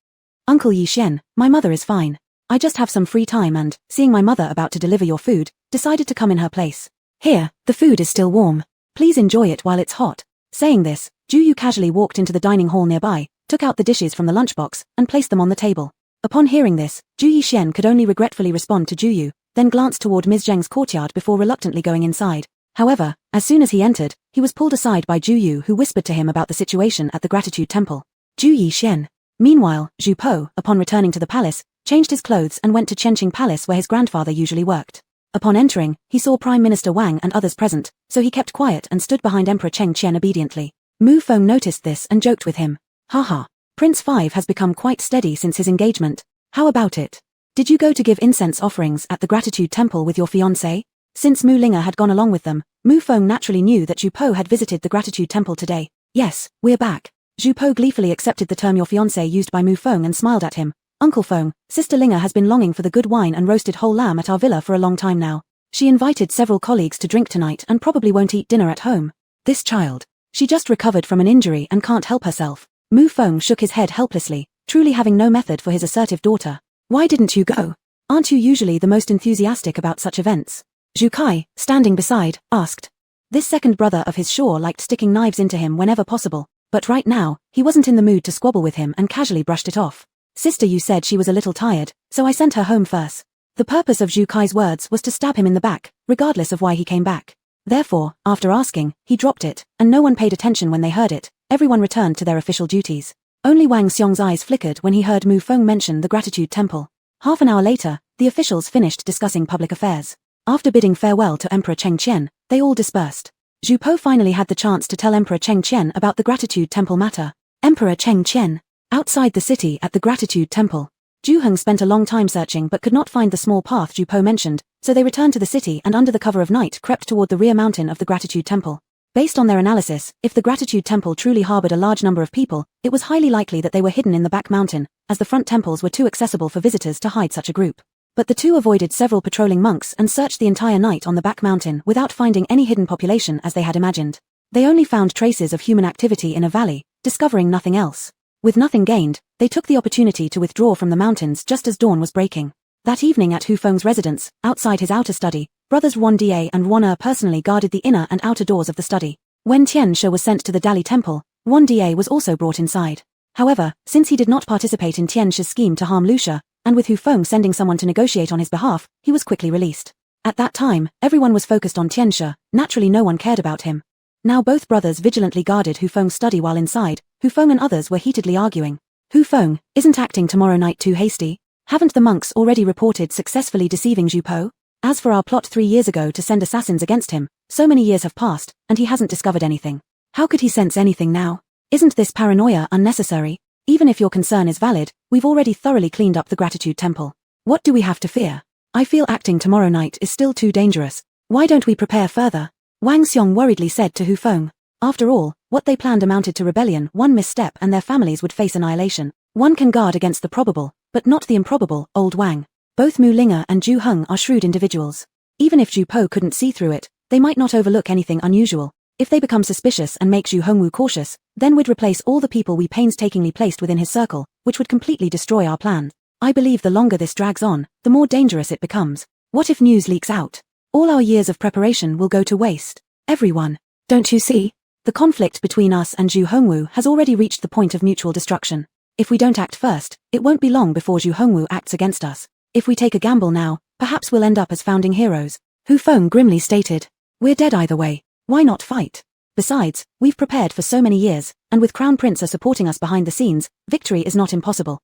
Uncle Yixian, my mother is fine. I just have some free time and, seeing my mother about to deliver your food, decided to come in her place. Here, the food is still warm. Please enjoy it while it's hot. Saying this, Zhu Yu casually walked into the dining hall nearby, took out the dishes from the lunchbox, and placed them on the table. Upon hearing this, Zhu Yixian could only regretfully respond to Zhu Yu, then glanced toward Ms. Zheng's courtyard before reluctantly going inside. However, as soon as he entered, he was pulled aside by Zhu Yu, who whispered to him about the situation at the Gratitude Temple. Zhu Yixian. Meanwhile, Zhu Po, upon returning to the palace, changed his clothes and went to Qianqing Palace where his grandfather usually worked. Upon entering, he saw Prime Minister Wang and others present, so he kept quiet and stood behind Emperor Cheng Qian obediently. Mu Feng noticed this and joked with him. Haha, Prince 5 has become quite steady since his engagement. How about it? Did you go to give incense offerings at the Gratitude Temple with your fiancé? Since Mu Linga had gone along with them, Mu Feng naturally knew that Zhu Po had visited the Gratitude Temple today. Yes, we're back. Zhu Po gleefully accepted the term your fiancé used by Mu Feng and smiled at him. Uncle Feng, Sister Linga has been longing for the good wine and roasted whole lamb at our villa for a long time now. She invited several colleagues to drink tonight and probably won't eat dinner at home. This child. She just recovered from an injury and can't help herself. Mu Feng shook his head helplessly, truly having no method for his assertive daughter. Why didn't you go? Aren't you usually the most enthusiastic about such events? Zhu Kai, standing beside, asked. This second brother of his sure liked sticking knives into him whenever possible, but right now, he wasn't in the mood to squabble with him and casually brushed it off. Sister Yu said she was a little tired, so I sent her home first. The purpose of Zhu Kai's words was to stab him in the back, regardless of why he came back. Therefore, after asking, he dropped it, and no one paid attention when they heard it. Everyone returned to their official duties. Only Wang Xiong's eyes flickered when he heard Mu Feng mention the Gratitude Temple. Half an hour later, the officials finished discussing public affairs. After bidding farewell to Emperor Cheng Qian, they all dispersed. Zhu Po finally had the chance to tell Emperor Cheng Qian about the Gratitude Temple matter. Emperor Cheng Qian. Outside the city at the Gratitude Temple. Zhu Heng spent a long time searching but could not find the small path Zhu Po mentioned, so they returned to the city and under the cover of night crept toward the rear mountain of the Gratitude Temple. Based on their analysis, if the Gratitude Temple truly harbored a large number of people, it was highly likely that they were hidden in the back mountain, as the front temples were too accessible for visitors to hide such a group. But the two avoided several patrolling monks and searched the entire night on the back mountain without finding any hidden population as they had imagined. They only found traces of human activity in a valley, discovering nothing else. With nothing gained, they took the opportunity to withdraw from the mountains just as dawn was breaking. That evening at Hu Feng's residence, outside his outer study, brothers Ruan Die and Ruan Er personally guarded the inner and outer doors of the study. When Tian Shi was sent to the Dali Temple, Ruan Die was also brought inside. However, since he did not participate in Tian Shi's scheme to harm Lucia, and with Hu Feng sending someone to negotiate on his behalf, he was quickly released. At that time, everyone was focused on Tian Shi, naturally no one cared about him. Now both brothers vigilantly guarded Hu Feng's study while inside. Hu Feng and others were heatedly arguing. Hu Feng, isn't acting tomorrow night too hasty? Haven't the monks already reported successfully deceiving Zhu Po? As for our plot 3 years ago to send assassins against him, so many years have passed, and he hasn't discovered anything. How could he sense anything now? Isn't this paranoia unnecessary? Even if your concern is valid, we've already thoroughly cleaned up the Gratitude Temple. What do we have to fear? I feel acting tomorrow night is still too dangerous. Why don't we prepare further? Wang Xiong worriedly said to Hu Feng. After all, what they planned amounted to rebellion. One misstep and their families would face annihilation. One can guard against the probable, but not the improbable, old Wang. Both Mu Linga and Zhu Heng are shrewd individuals. Even if Zhu Po couldn't see through it, they might not overlook anything unusual. If they become suspicious and make Zhu Hongwu cautious, then we'd replace all the people we painstakingly placed within his circle, which would completely destroy our plan. I believe the longer this drags on, the more dangerous it becomes. What if news leaks out? All our years of preparation will go to waste. Everyone. Don't you see? The conflict between us and Ju Hongwoo has already reached the point of mutual destruction. If we don't act first, it won't be long before Ju Hongwoo acts against us. If we take a gamble now, perhaps we'll end up as founding heroes. Hu Feng grimly stated. We're dead either way. Why not fight? Besides, we've prepared for so many years, and with Crown Prince supporting us behind the scenes, victory is not impossible.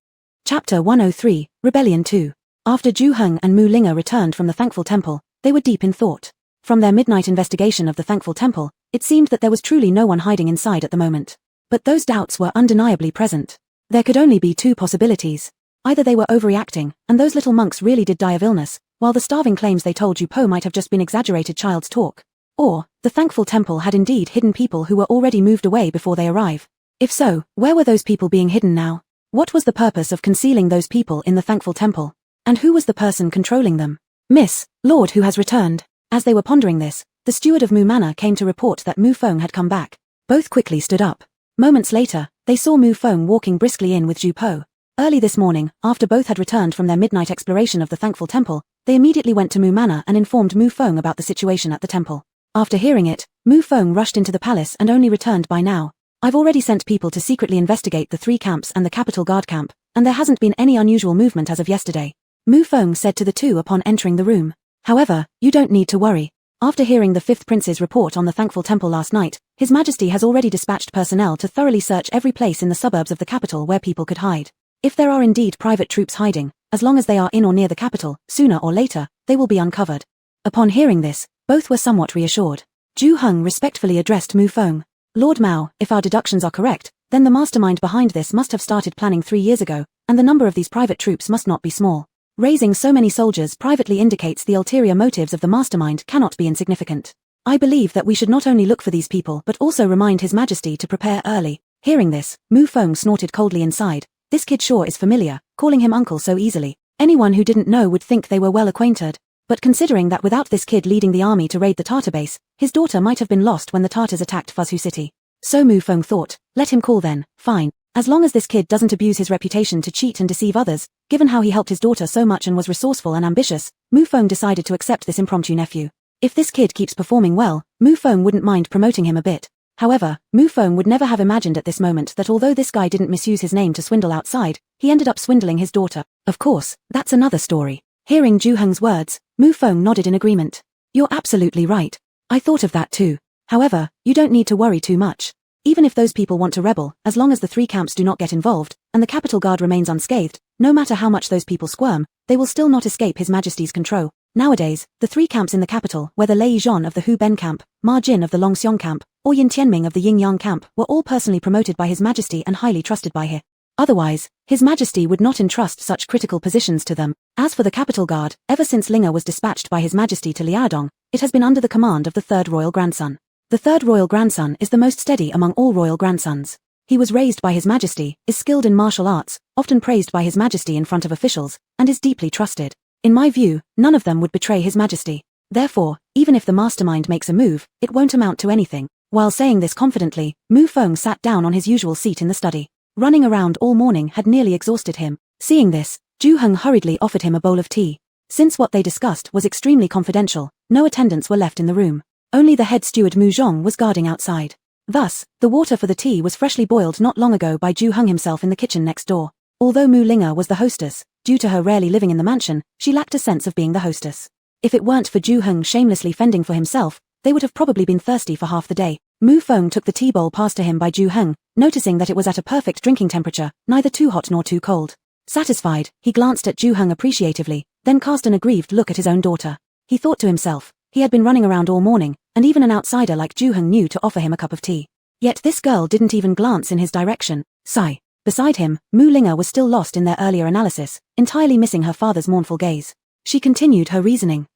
Chapter 103, Rebellion 2. After Ju Heng and Mu Linga returned from the Thankful Temple, they were deep in thought. From their midnight investigation of the Thankful Temple, it seemed that there was truly no one hiding inside at the moment. But those doubts were undeniably present. There could only be two possibilities. Either they were overreacting, and those little monks really did die of illness, while the starving claims they told Ju Po might have just been exaggerated child's talk. Or, the Thankful Temple had indeed hidden people who were already moved away before they arrive. If so, where were those people being hidden now? What was the purpose of concealing those people in the Thankful Temple? And who was the person controlling them? Miss, Lord who has returned. As they were pondering this, the steward of Mu Manor came to report that Mu Feng had come back. Both quickly stood up. Moments later, they saw Mu Feng walking briskly in with Ju Po. Early this morning, after both had returned from their midnight exploration of the Thankful Temple, they immediately went to Mu Manor and informed Mu Feng about the situation at the temple. After hearing it, Mu Feng rushed into the palace and only returned by now. I've already sent people to secretly investigate the 3 camps and the capital guard camp, and there hasn't been any unusual movement as of yesterday. Mu Feng said to the two upon entering the room. However, you don't need to worry. After hearing the 5th Prince's report on the Thankful Temple last night, His Majesty has already dispatched personnel to thoroughly search every place in the suburbs of the capital where people could hide. If there are indeed private troops hiding, as long as they are in or near the capital, sooner or later, they will be uncovered. Upon hearing this, both were somewhat reassured. Ju Heng respectfully addressed Mu Feng. Lord Mao, if our deductions are correct, then the mastermind behind this must have started planning 3 years ago, and the number of these private troops must not be small. Raising so many soldiers privately indicates the ulterior motives of the mastermind cannot be insignificant. I believe that we should not only look for these people but also remind His Majesty to prepare early. Hearing this, Mu Feng snorted coldly inside. This kid sure is familiar, calling him uncle so easily. Anyone who didn't know would think they were well acquainted. But considering that without this kid leading the army to raid the Tartar base, his daughter might have been lost when the Tartars attacked Fuzhou City. So Mu Feng thought, let him call then, fine. As long as this kid doesn't abuse his reputation to cheat and deceive others, given how he helped his daughter so much and was resourceful and ambitious, Mu Feng decided to accept this impromptu nephew. If this kid keeps performing well, Mu Feng wouldn't mind promoting him a bit. However, Mu Feng would never have imagined at this moment that although this guy didn't misuse his name to swindle outside, he ended up swindling his daughter. Of course, that's another story. Hearing Ju Heng's words, Mu Feng nodded in agreement. You're absolutely right. I thought of that too. However, you don't need to worry too much. Even if those people want to rebel, as long as the 3 camps do not get involved, and the capital guard remains unscathed, no matter how much those people squirm, they will still not escape His Majesty's control. Nowadays, the 3 camps in the capital, whether Lei Zhon of the Hu Ben camp, Ma Jin of the Longxiong camp, or Yin Tianming of the Yin Yang camp, were all personally promoted by His Majesty and highly trusted by He. Otherwise, His Majesty would not entrust such critical positions to them. As for the capital guard, ever since Linga was dispatched by His Majesty to Liaodong, it has been under the command of the 3rd royal grandson. The 3rd royal grandson is the most steady among all royal grandsons. He was raised by His Majesty, is skilled in martial arts, often praised by His Majesty in front of officials, and is deeply trusted. In my view, none of them would betray His Majesty. Therefore, even if the mastermind makes a move, it won't amount to anything. While saying this confidently, Mu Feng sat down on his usual seat in the study. Running around all morning had nearly exhausted him. Seeing this, Ju Heng hurriedly offered him a bowl of tea. Since what they discussed was extremely confidential, no attendants were left in the room. Only the head steward Mu Zhong was guarding outside. Thus, the water for the tea was freshly boiled not long ago by Ju Heng himself in the kitchen next door. Although Mu Linga was the hostess, due to her rarely living in the mansion, she lacked a sense of being the hostess. If it weren't for Ju Heng shamelessly fending for himself, they would have probably been thirsty for half the day. Mu Feng took the tea bowl passed to him by Ju Heng, noticing that it was at a perfect drinking temperature, neither too hot nor too cold. Satisfied, he glanced at Ju Heng appreciatively, then cast an aggrieved look at his own daughter. He thought to himself, he had been running around all morning, and even an outsider like Ju Heng knew to offer him a cup of tea. Yet this girl didn't even glance in his direction. Sigh. Beside him, Mu Linga was still lost in their earlier analysis, entirely missing her father's mournful gaze. She continued her reasoning.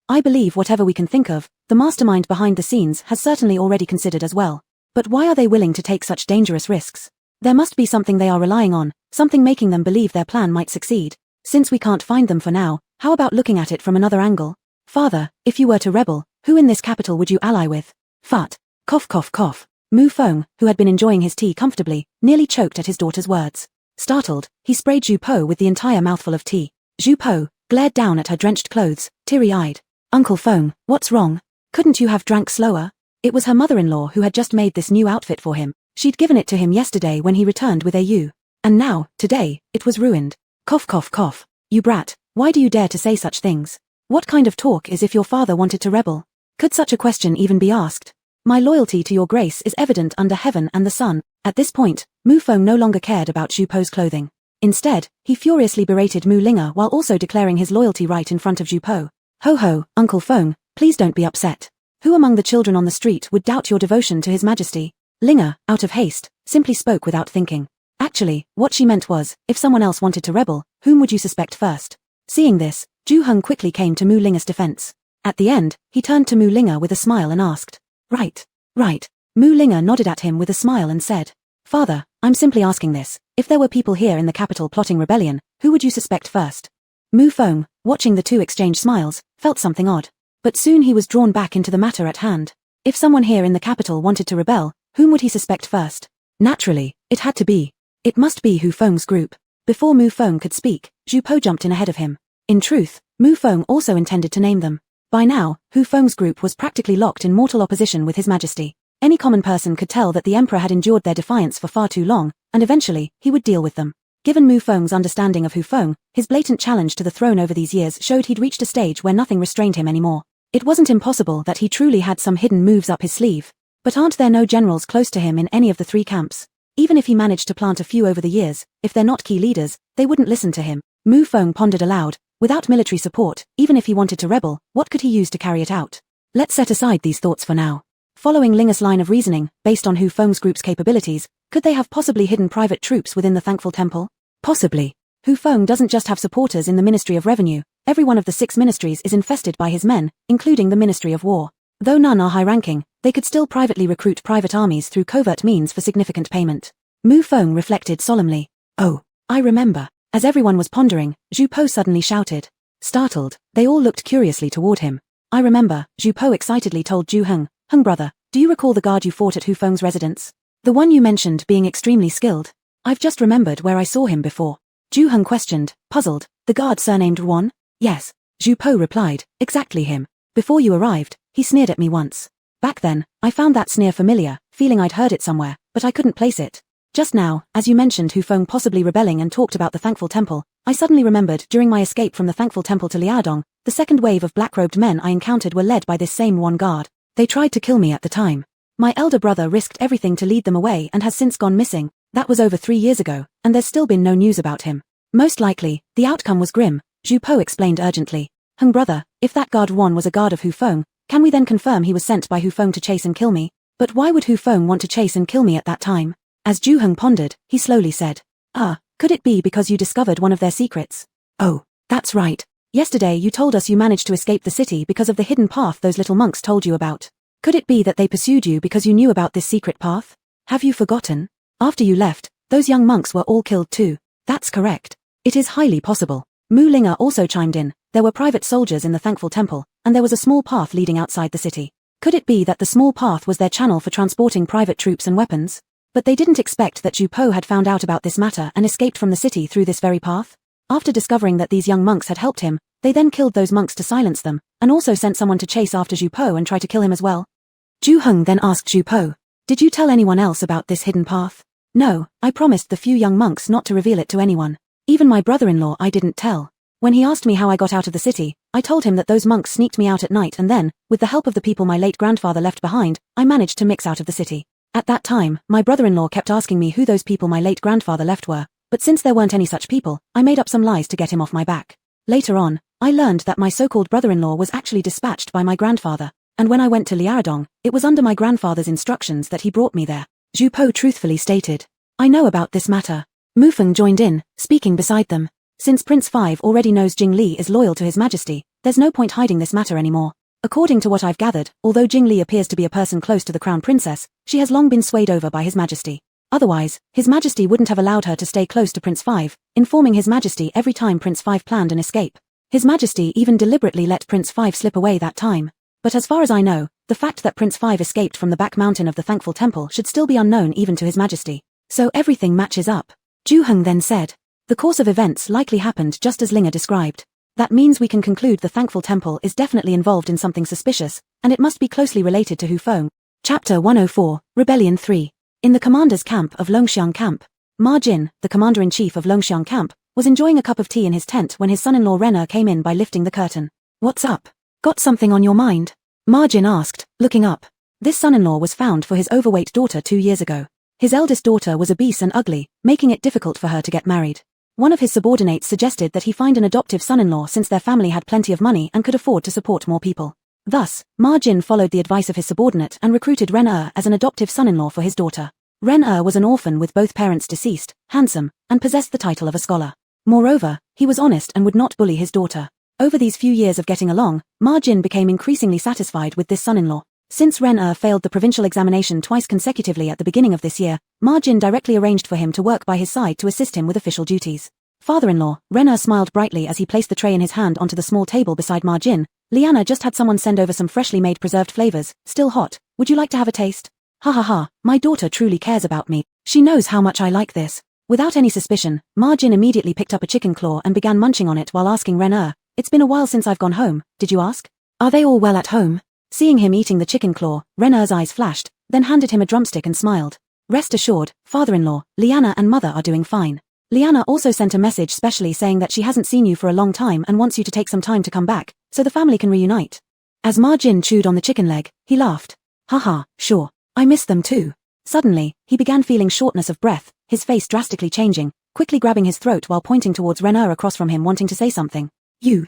I believe whatever we can think of, the mastermind behind the scenes has certainly already considered as well. But why are they willing to take such dangerous risks? There must be something they are relying on, something making them believe their plan might succeed. Since we can't find them for now, how about looking at it from another angle? Father, if you were to rebel, who in this capital would you ally with? Fat. Cough cough cough. Mu Feng, who had been enjoying his tea comfortably, nearly choked at his daughter's words. Startled, he sprayed Zhu Po with the entire mouthful of tea. Zhu Po glared down at her drenched clothes, teary-eyed. Uncle Feng, what's wrong? Couldn't you have drank slower? It was her mother-in-law who had just made this new outfit for him. She'd given it to him yesterday when he returned with AU. And now, today, it was ruined. Cough cough cough. You brat, why do you dare to say such things? What kind of talk is if your father wanted to rebel? Could such a question even be asked? My loyalty to your grace is evident under heaven and the sun. At this point, Mu Feng no longer cared about Zhu Po's clothing. Instead, he furiously berated Mu Linga while also declaring his loyalty right in front of Zhu Po. Ho ho, Uncle Feng, please don't be upset. Who among the children on the street would doubt your devotion to His Majesty? Linga, out of haste, simply spoke without thinking. Actually, what she meant was, if someone else wanted to rebel, whom would you suspect first? Seeing this, Zhu Heng quickly came to Mu Linga's defense. At the end, he turned to Mu Linga with a smile and asked, Right. Mu Linga nodded at him with a smile and said, Father, I'm simply asking this. If there were people here in the capital plotting rebellion, who would you suspect first? Mu Feng, watching the two exchange smiles, felt something odd. But soon he was drawn back into the matter at hand. If someone here in the capital wanted to rebel, whom would he suspect first? Naturally, it had to be. It must be Hu Feng's group. Before Mu Feng could speak, Zhu Po jumped in ahead of him. In truth, Mu Feng also intended to name them. By now, Hu Feng's group was practically locked in mortal opposition with His Majesty. Any common person could tell that the emperor had endured their defiance for far too long, and eventually, he would deal with them. Given Mu Feng's understanding of Hu Feng, his blatant challenge to the throne over these years showed he'd reached a stage where nothing restrained him anymore. It wasn't impossible that he truly had some hidden moves up his sleeve. But aren't there no generals close to him in any of the three camps? Even if he managed to plant a few over the years, if they're not key leaders, they wouldn't listen to him. Mu Feng pondered aloud. Without military support, even if he wanted to rebel, what could he use to carry it out? Let's set aside these thoughts for now. Following Linga's line of reasoning, based on Hu Feng's group's capabilities, could they have possibly hidden private troops within the Thankful Temple? Possibly. Hu Feng doesn't just have supporters in the Ministry of Revenue. Every one of the 6 ministries is infested by his men, including the Ministry of War. Though none are high-ranking, they could still privately recruit private armies through covert means for significant payment. Mu Feng reflected solemnly. Oh, I remember. As everyone was pondering, Zhu Po suddenly shouted. Startled, they all looked curiously toward him. I remember, Zhu Po excitedly told Zhu Heng. Heng brother, do you recall the guard you fought at Hu Feng's residence? The one you mentioned being extremely skilled. I've just remembered where I saw him before. Zhu Heng questioned, puzzled. The guard surnamed Wan? Yes. Zhu Po replied, exactly him. Before you arrived, he sneered at me once. Back then, I found that sneer familiar, feeling I'd heard it somewhere, but I couldn't place it. Just now, as you mentioned Hu Feng possibly rebelling and talked about the Thankful Temple, I suddenly remembered during my escape from the Thankful Temple to Liaodong, the second wave of black-robed men I encountered were led by this same Wan guard. They tried to kill me at the time. My elder brother risked everything to lead them away and has since gone missing. That was over 3 years ago, and there's still been no news about him. Most likely, the outcome was grim, Zhu Po explained urgently. Heng brother, if that guard Wan was a guard of Hu Feng, can we then confirm he was sent by Hu Feng to chase and kill me? But why would Hu Feng want to chase and kill me at that time? As Zhu Heng pondered, he slowly said, could it be because you discovered one of their secrets? Oh, that's right. Yesterday you told us you managed to escape the city because of the hidden path those little monks told you about. Could it be that they pursued you because you knew about this secret path? Have you forgotten? After you left, those young monks were all killed too. That's correct. It is highly possible. Mu Linga also chimed in. There were private soldiers in the Thankful Temple, and there was a small path leading outside the city. Could it be that the small path was their channel for transporting private troops and weapons? But they didn't expect that Zhu Po had found out about this matter and escaped from the city through this very path. After discovering that these young monks had helped him, they then killed those monks to silence them, and also sent someone to chase after Zhu Po and try to kill him as well. Zhu Heng then asked Zhu Po, did you tell anyone else about this hidden path? No, I promised the few young monks not to reveal it to anyone. Even my brother-in-law I didn't tell. When he asked me how I got out of the city, I told him that those monks sneaked me out at night and then, with the help of the people my late grandfather left behind, I managed to mix out of the city. At that time, my brother-in-law kept asking me who those people my late grandfather left were, but since there weren't any such people, I made up some lies to get him off my back. Later on, I learned that my so-called brother-in-law was actually dispatched by my grandfather, and when I went to Liaodong, it was under my grandfather's instructions that he brought me there. Zhu Po truthfully stated, I know about this matter. Mu Feng joined in, speaking beside them. Since Prince Five already knows Jing Li is loyal to His Majesty, there's no point hiding this matter anymore. According to what I've gathered, although Jing Li appears to be a person close to the Crown Princess, she has long been swayed over by His Majesty. Otherwise, His Majesty wouldn't have allowed her to stay close to Prince Five, informing His Majesty every time Prince Five planned an escape. His Majesty even deliberately let Prince Five slip away that time. But as far as I know, the fact that Prince Five escaped from the back mountain of the Thankful Temple should still be unknown even to His Majesty. So everything matches up. Zhu Heng then said. The course of events likely happened just as Linga described. That means we can conclude the Thankful Temple is definitely involved in something suspicious, and it must be closely related to Hu Feng. Chapter 104, Rebellion 3. In the commander's camp of Longxiang Camp, Ma Jin, the commander-in-chief of Longxiang Camp, was enjoying a cup of tea in his tent when his son-in-law Ren came in by lifting the curtain. What's up? Got something on your mind? Ma Jin asked, looking up. This son-in-law was found for his overweight daughter 2 years ago. His eldest daughter was obese and ugly, making it difficult for her to get married. One of his subordinates suggested that he find an adoptive son-in-law since their family had plenty of money and could afford to support more people. Thus, Ma Jin followed the advice of his subordinate and recruited Ren as an adoptive son-in-law for his daughter. Ren was an orphan with both parents deceased, handsome, and possessed the title of a scholar. Moreover, he was honest and would not bully his daughter. Over these few years of getting along, Ma Jin became increasingly satisfied with this son-in-law. Since Ren failed the provincial examination twice consecutively at the beginning of this year, Ma Jin directly arranged for him to work by his side to assist him with official duties. Father-in-law, Ren smiled brightly as he placed the tray in his hand onto the small table beside Ma Jin. Liana just had someone send over some freshly made preserved flavors, still hot. Would you like to have a taste? Ha ha ha, my daughter truly cares about me. She knows how much I like this. Without any suspicion, Ma Jin immediately picked up a chicken claw and began munching on it while asking Ren, it's been a while since I've gone home, did you ask? Are they all well at home? Seeing him eating the chicken claw, Ren's eyes flashed, then handed him a drumstick and smiled. Rest assured, father-in-law, Liana and mother are doing fine. Liana also sent a message specially saying that she hasn't seen you for a long time and wants you to take some time to come back, so the family can reunite. As Ma Jin chewed on the chicken leg, he laughed. Haha, sure, I miss them too. Suddenly, he began feeling shortness of breath, his face drastically changing, quickly grabbing his throat while pointing towards Ren across from him wanting to say something. You.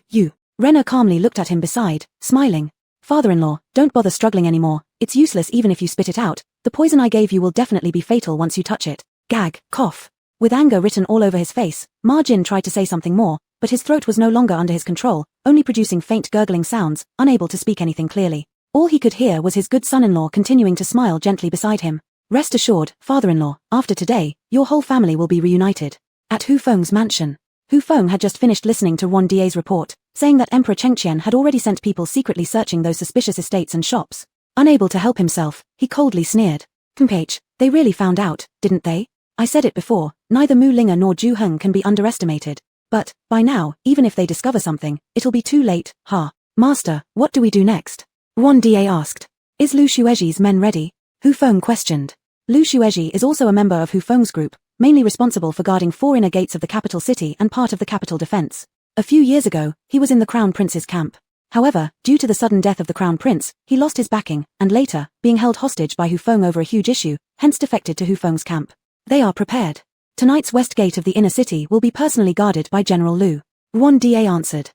Ren calmly looked at him beside, smiling. Father-in-law, don't bother struggling anymore, it's useless even if you spit it out, the poison I gave you will definitely be fatal once you touch it. Gag, cough. With anger written all over his face, Ma Jin tried to say something more, but his throat was no longer under his control, only producing faint gurgling sounds, unable to speak anything clearly. All he could hear was his good son-in-law continuing to smile gently beside him. Rest assured, father-in-law, after today, your whole family will be reunited. At Hu Feng's mansion. Hu Feng had just finished listening to Ron Die's report, saying that Emperor Chengqian had already sent people secretly searching those suspicious estates and shops. Unable to help himself, he coldly sneered. Compage, they really found out, didn't they? I said it before, neither Mu Linga nor Zhu Heng can be underestimated. But, by now, even if they discover something, it'll be too late, ha. Master, what do we do next? Ron Die asked. Is Lu Xuezhi's men ready? Hu Feng questioned. Lu Xuezhi is also a member of Hu Feng's group, mainly responsible for guarding 4 inner gates of the capital city and part of the capital defense. A few years ago, he was in the Crown Prince's camp. However, due to the sudden death of the Crown Prince, he lost his backing, and later, being held hostage by Hu Feng over a huge issue, hence defected to Hu Feng's camp. They are prepared. Tonight's west gate of the inner city will be personally guarded by General Lu. Ron Die answered.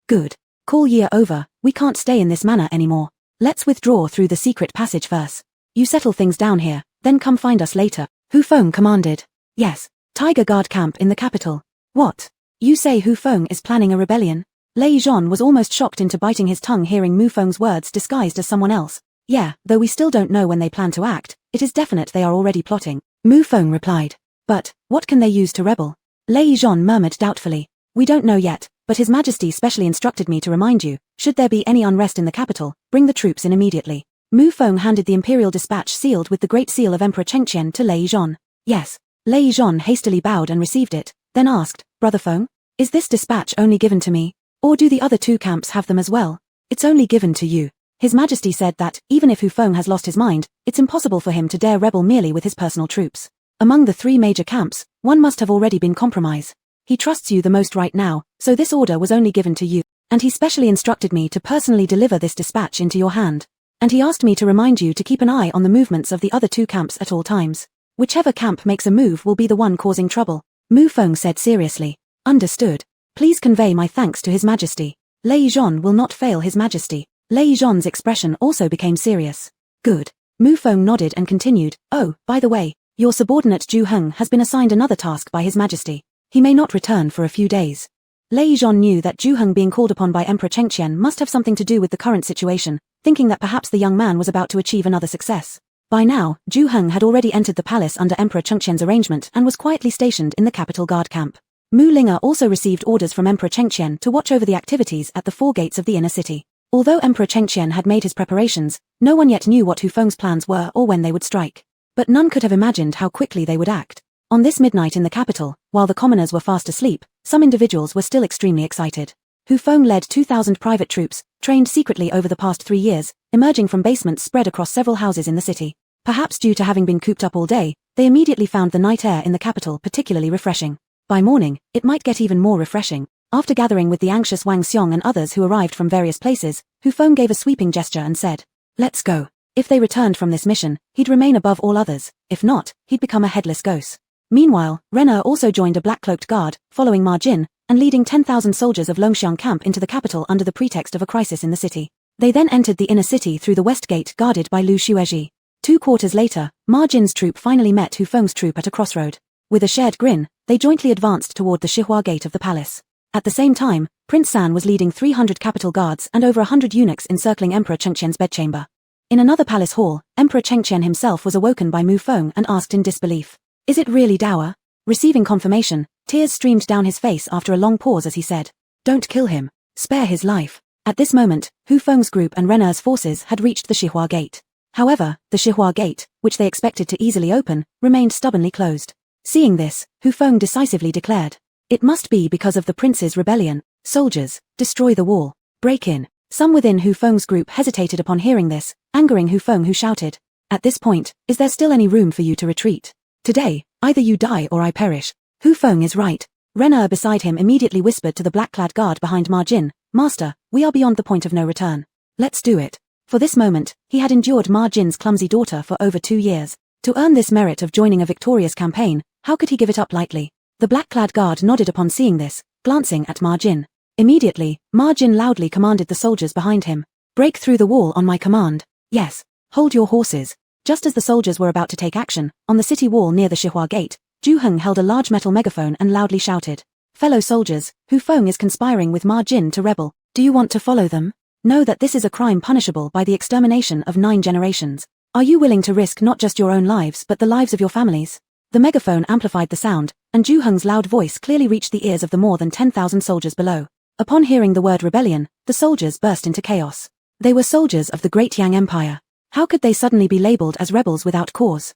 Good. Call year over, we can't stay in this manner anymore. Let's withdraw through the secret passage first. You settle things down here, then come find us later. Hu Feng commanded. Yes. Tiger Guard camp in the capital. What? You say Hu Feng is planning a rebellion? Lei Zhon was almost shocked into biting his tongue hearing Mu Feng's words disguised as someone else. Yeah, though we still don't know when they plan to act, it is definite they are already plotting. Mu Feng replied. But, what can they use to rebel? Lei Zhon murmured doubtfully. We don't know yet, but His Majesty specially instructed me to remind you, should there be any unrest in the capital, bring the troops in immediately. Mu Feng handed the imperial dispatch sealed with the Great Seal of Emperor Chengqian to Lei Zhon. Yes. Lei Zhon hastily bowed and received it, then asked, Brother Feng? Is this dispatch only given to me? Or do the other 2 camps have them as well? It's only given to you. His Majesty said that, even if Hu Feng has lost his mind, it's impossible for him to dare rebel merely with his personal troops. Among the 3 major camps, one must have already been compromised. He trusts you the most right now, so this order was only given to you, and he specially instructed me to personally deliver this dispatch into your hand. And he asked me to remind you to keep an eye on the movements of the other 2 camps at all times. Whichever camp makes a move will be the one causing trouble. Mu Feng said seriously. Understood. Please convey my thanks to His Majesty. Lei Zhon will not fail His Majesty. Lei Zhon's expression also became serious. Good. Mu Feng nodded and continued, oh, by the way, your subordinate Zhu Heng has been assigned another task by His Majesty. He may not return for a few days. Lei Zhon knew that Zhu Heng being called upon by Emperor Chengqian must have something to do with the current situation, thinking that perhaps the young man was about to achieve another success. By now, Zhu Heng had already entered the palace under Emperor Chengqian's arrangement and was quietly stationed in the capital guard camp. Mu Linga also received orders from Emperor Chengqian to watch over the activities at the 4 gates of the inner city. Although Emperor Chengqian had made his preparations, no one yet knew what Hu Feng's plans were or when they would strike. But none could have imagined how quickly they would act. On this midnight in the capital, while the commoners were fast asleep, some individuals were still extremely excited. Hu Feng led 2,000 private troops, trained secretly over the past 3 years, emerging from basements spread across several houses in the city. Perhaps due to having been cooped up all day, they immediately found the night air in the capital particularly refreshing. By morning, it might get even more refreshing. After gathering with the anxious Wang Xiong and others who arrived from various places, Hu Feng gave a sweeping gesture and said, "Let's go." If they returned from this mission, he'd remain above all others. If not, he'd become a headless ghost. Meanwhile, Renner also joined a black-cloaked guard, following Ma Jin, and leading 10,000 soldiers of Longxiang camp into the capital under the pretext of a crisis in the city. They then entered the inner city through the west gate guarded by Lu Xuezhi. 2 quarters later, Ma Jin's troop finally met Hu Feng's troop at a crossroad. With a shared grin, they jointly advanced toward the Shihua gate of the palace. At the same time, Prince San was leading 300 capital guards and over 100 eunuchs encircling Emperor Chengqian's bedchamber. In another palace hall, Emperor Chengqian himself was awoken by Mu Feng and asked in disbelief, "Is it really Dawa?" Receiving confirmation, tears streamed down his face after a long pause as he said, "Don't kill him. Spare his life." At this moment, Hu Feng's group and Renner's forces had reached the Shihua gate. However, the Shihua gate, which they expected to easily open, remained stubbornly closed. Seeing this, Hu Feng decisively declared, "It must be because of the prince's rebellion. Soldiers, destroy the wall. Break in." Some within Hu Feng's group hesitated upon hearing this, angering Hu Feng, who shouted, "At this point, is there still any room for you to retreat? Today, either you die or I perish." Hu Feng is right. Renner beside him immediately whispered to the black-clad guard behind Ma Jin, "Master, we are beyond the point of no return. Let's do it." For this moment, he had endured Ma Jin's clumsy daughter for over 2 years. To earn this merit of joining a victorious campaign, how could he give it up lightly? The black-clad guard nodded upon seeing this, glancing at Ma Jin. Immediately, Ma Jin loudly commanded the soldiers behind him, "Break through the wall on my command. Yes, hold your horses." Just as the soldiers were about to take action, on the city wall near the Shihua gate, Zhu Heng held a large metal megaphone and loudly shouted, "Fellow soldiers, Hu Feng is conspiring with Ma Jin to rebel. Do you want to follow them? Know that this is a crime punishable by the extermination of 9 generations. Are you willing to risk not just your own lives but the lives of your families?" The megaphone amplified the sound, and Zhu Heng's loud voice clearly reached the ears of the more than 10,000 soldiers below. Upon hearing the word rebellion, the soldiers burst into chaos. They were soldiers of the Great Yang Empire. How could they suddenly be labeled as rebels without cause?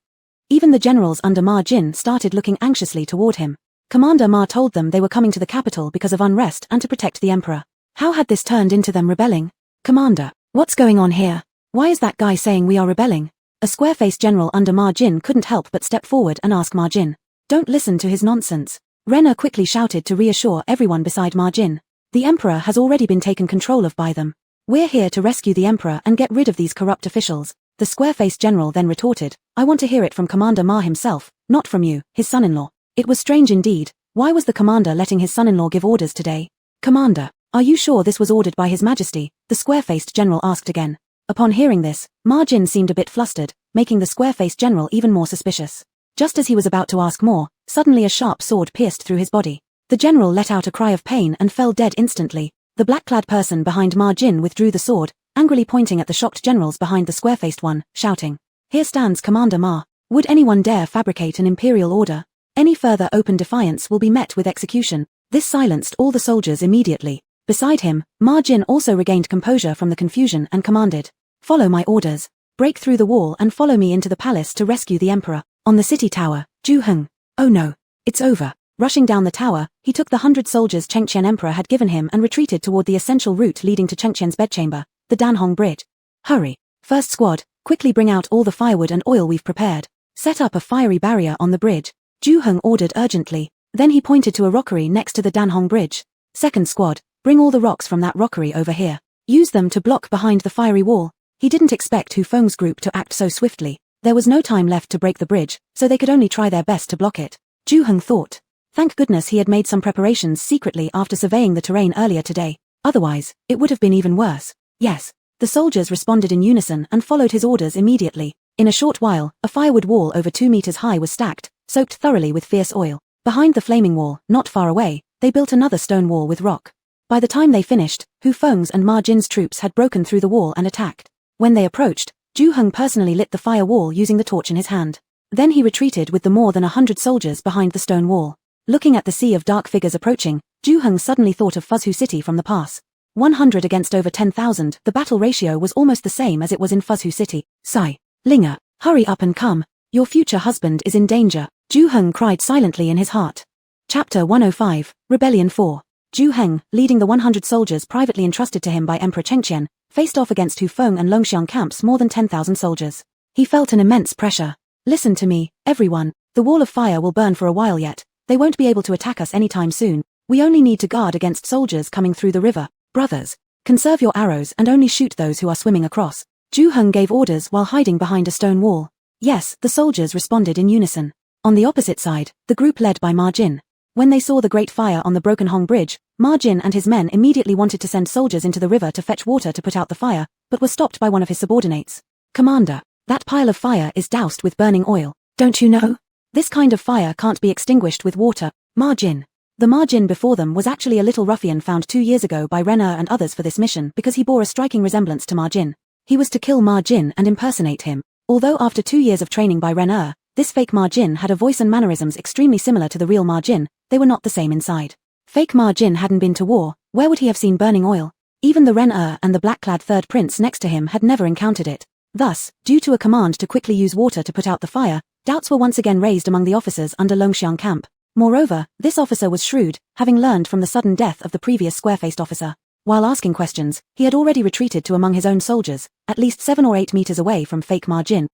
Even the generals under Ma Jin started looking anxiously toward him. Commander Ma told them they were coming to the capital because of unrest and to protect the emperor. How had this turned into them rebelling? "Commander, what's going on here? Why is that guy saying we are rebelling?" A square-faced general under Ma Jin couldn't help but step forward and ask Ma Jin. "Don't listen to his nonsense." Renner quickly shouted to reassure everyone beside Ma Jin. "The emperor has already been taken control of by them. We're here to rescue the emperor and get rid of these corrupt officials." The square-faced general then retorted, "I want to hear it from Commander Ma himself, not from you, his son-in-law." It was strange indeed. Why was the commander letting his son-in-law give orders today? "Commander, are you sure this was ordered by His Majesty?" the square-faced general asked again. Upon hearing this, Ma Jin seemed a bit flustered, making the square-faced general even more suspicious. Just as he was about to ask more, suddenly a sharp sword pierced through his body. The general let out a cry of pain and fell dead instantly. The black-clad person behind Ma Jin withdrew the sword, angrily pointing at the shocked generals behind the square-faced one, shouting, "Here stands Commander Ma. Would anyone dare fabricate an imperial order? Any further open defiance will be met with execution." This silenced all the soldiers immediately. Beside him, Ma Jin also regained composure from the confusion and commanded, "Follow my orders. Break through the wall and follow me into the palace to rescue the emperor." On the city tower, Zhu Heng, "Oh no, it's over." Rushing down the tower, he took the 100 soldiers Chengqian emperor had given him and retreated toward the essential route leading to Chengqian's bedchamber, the Danhong Bridge. "Hurry. First squad, quickly bring out all the firewood and oil we've prepared. Set up a fiery barrier on the bridge," Zhu Heng ordered urgently. Then he pointed to a rockery next to the Danhong Bridge. "Second squad, bring all the rocks from that rockery over here. Use them to block behind the fiery wall." He didn't expect Hu Feng's group to act so swiftly. There was no time left to break the bridge, so they could only try their best to block it. Zhu Heng thought. Thank goodness he had made some preparations secretly after surveying the terrain earlier today. Otherwise, it would have been even worse. Yes. The soldiers responded in unison and followed his orders immediately. In a short while, a firewood wall over 2 meters high was stacked, soaked thoroughly with fierce oil. Behind the flaming wall, not far away, they built another stone wall with rock. By the time they finished, Hu Feng's and Ma Jin's troops had broken through the wall and attacked. When they approached, Zhu Heng personally lit the fire wall using the torch in his hand. Then he retreated with the more than 100 soldiers behind the stone wall. Looking at the sea of dark figures approaching, Zhu Heng suddenly thought of Fuzhu City from the past. 100 against over 10,000, the battle ratio was almost the same as it was in Fuzhu City. "Sai, Linger, hurry up and come. Your future husband is in danger." Zhu Heng cried silently in his heart. Chapter 105, Rebellion 4. Zhu Heng, leading the 100 soldiers privately entrusted to him by Emperor Chengqian, faced off against Hufeng and Longxiang camp's more than 10,000 soldiers. He felt an immense pressure. Listen to me, everyone, the wall of fire will burn for a while yet, they won't be able to attack us anytime soon, we only need to guard against soldiers coming through the river. Brothers, conserve your arrows and only shoot those who are swimming across. Zhu Heng gave orders while hiding behind a stone wall. Yes, the soldiers responded in unison. On the opposite side, the group led by Ma Jin. When they saw the great fire on the broken Hong Bridge, Ma Jin and his men immediately wanted to send soldiers into the river to fetch water to put out the fire, but were stopped by one of his subordinates. Commander, that pile of fire is doused with burning oil, don't you know? This kind of fire can't be extinguished with water. Ma Jin. The Ma Jin before them was actually a little ruffian found 2 years ago by Ren and others for this mission because he bore a striking resemblance to Ma Jin. He was to kill Ma Jin and impersonate him. Although after 2 years of training by Ren, this fake Ma Jin had a voice and mannerisms extremely similar to the real Ma Jin, they were not the same inside. Fake Ma Jin hadn't been to war, where would he have seen burning oil? Even the Ren and the black-clad third prince next to him had never encountered it. Thus, due to a command to quickly use water to put out the fire, doubts were once again raised among the officers under Longxiang camp. Moreover, this officer was shrewd, having learned from the sudden death of the previous square-faced officer. While asking questions, he had already retreated to among his own soldiers, at least 7 or 8 meters away from fake Ma Jin.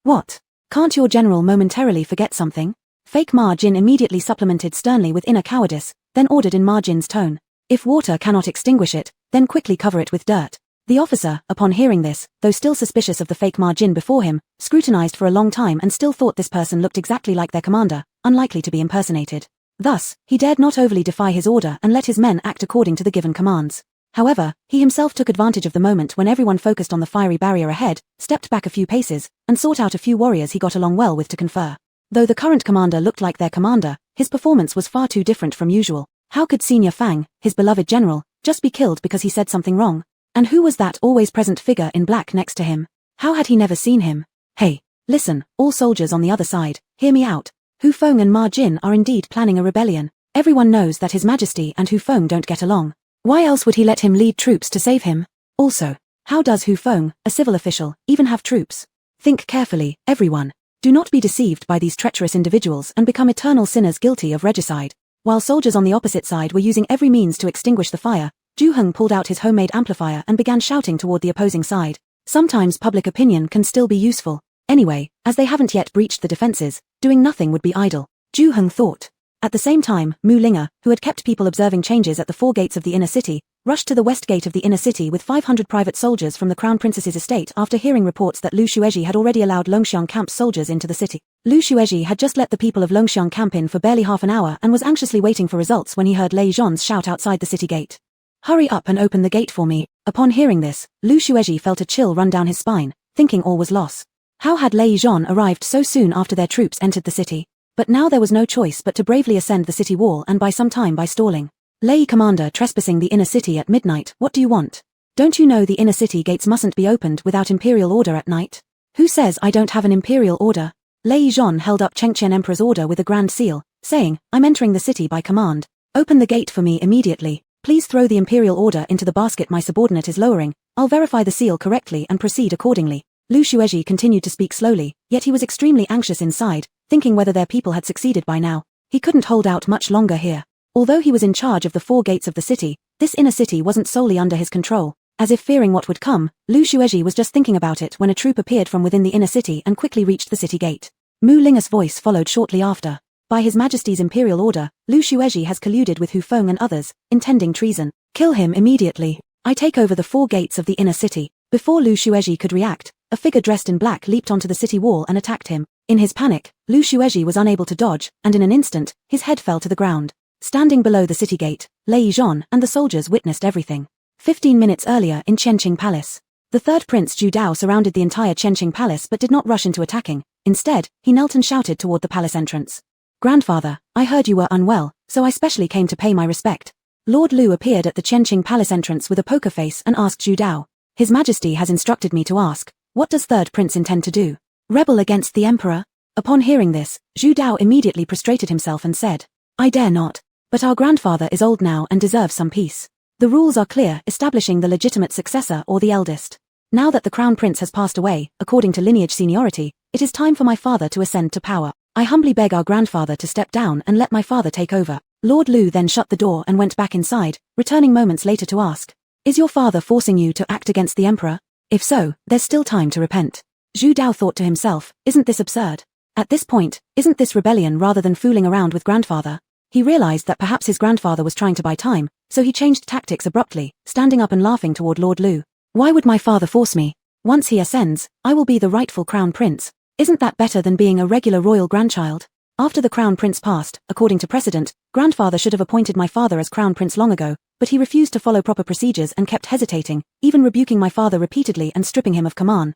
What? Can't your general momentarily forget something? Fake Ma Jin immediately supplemented sternly with inner cowardice, then ordered in Ma Jin's tone. If water cannot extinguish it, then quickly cover it with dirt. The officer, upon hearing this, though still suspicious of the fake Ma Jin before him, scrutinized for a long time and still thought this person looked exactly like their commander, unlikely to be impersonated. Thus, he dared not overly defy his order and let his men act according to the given commands. However, he himself took advantage of the moment when everyone focused on the fiery barrier ahead, stepped back a few paces, and sought out a few warriors he got along well with to confer. Though the current commander looked like their commander, his performance was far too different from usual. How could Senior Fang, his beloved general, just be killed because he said something wrong? And who was that always present figure in black next to him? How had he never seen him? Hey, listen, all soldiers on the other side, hear me out. Hufeng and Ma Jin are indeed planning a rebellion. Everyone knows that His Majesty and Hufeng don't get along. Why else would he let him lead troops to save him? Also, how does Hufeng, a civil official, even have troops? Think carefully, everyone. Do not be deceived by these treacherous individuals and become eternal sinners guilty of regicide. While soldiers on the opposite side were using every means to extinguish the fire, Zhu Heng pulled out his homemade amplifier and began shouting toward the opposing side. Sometimes public opinion can still be useful. Anyway, as they haven't yet breached the defenses, doing nothing would be idle, Zhu Heng thought. At the same time, Mu Linga, who had kept people observing changes at the 4 gates of the inner city, rushed to the west gate of the inner city with 500 private soldiers from the crown princess's estate after hearing reports that Lu Xuezhi had already allowed Longxiang camp's soldiers into the city. Lu Xuezhi had just let the people of Longxiang camp in for barely half an hour and was anxiously waiting for results when he heard Lei Zhon's shout outside the city gate. Hurry up and open the gate for me. Upon hearing this, Lu Xuezhi felt a chill run down his spine, thinking all was lost. How had Lei Zhon arrived so soon after their troops entered the city? But now there was no choice but to bravely ascend the city wall and buy some time by stalling. Lei Commander trespassing the inner city at midnight, what do you want? Don't you know the inner city gates mustn't be opened without imperial order at night? Who says I don't have an imperial order? Lei Zhon held up Chengqian Emperor's order with a grand seal, saying, I'm entering the city by command. Open the gate for me immediately. Please throw the imperial order into the basket my subordinate is lowering. I'll verify the seal correctly and proceed accordingly. Lu Xuezhi continued to speak slowly, yet he was extremely anxious inside, thinking whether their people had succeeded by now. He couldn't hold out much longer here. Although he was in charge of the 4 gates of the city, this inner city wasn't solely under his control. As if fearing what would come, Lu Xuezhi was just thinking about it when a troop appeared from within the inner city and quickly reached the city gate. Mu Linga's voice followed shortly after. By His Majesty's imperial order, Lu Xuezhi has colluded with Hufeng and others, intending treason. Kill him immediately. I take over the 4 gates of the inner city. Before Lu Xuezhi could react, a figure dressed in black leaped onto the city wall and attacked him. In his panic, Lu Xuezhi was unable to dodge, and in an instant, his head fell to the ground. Standing below the city gate, Lei Zhon and the soldiers witnessed everything. 15 minutes earlier in Qianqing Palace. The third prince Zhu Dao surrounded the entire Qianqing Palace but did not rush into attacking. Instead, he knelt and shouted toward the palace entrance. Grandfather, I heard you were unwell, so I specially came to pay my respect. Lord Lu appeared at the Qianqing Palace entrance with a poker face and asked Zhu Dao. His Majesty has instructed me to ask, what does third prince intend to do? Rebel against the emperor? Upon hearing this, Zhu Dao immediately prostrated himself and said, I dare not. But our grandfather is old now and deserves some peace. The rules are clear, establishing the legitimate successor or the eldest. Now that the crown prince has passed away, according to lineage seniority, it is time for my father to ascend to power. I humbly beg our grandfather to step down and let my father take over. Lord Lu then shut the door and went back inside, returning moments later to ask, is your father forcing you to act against the emperor? If so, there's still time to repent. Zhu Dao thought to himself, isn't this absurd? At this point, isn't this rebellion rather than fooling around with grandfather? He realized that perhaps his grandfather was trying to buy time, so he changed tactics abruptly, standing up and laughing toward Lord Lu. Why would my father force me? Once he ascends, I will be the rightful crown prince. Isn't that better than being a regular royal grandchild? After the crown prince passed, according to precedent, grandfather should have appointed my father as crown prince long ago, but he refused to follow proper procedures and kept hesitating, even rebuking my father repeatedly and stripping him of command.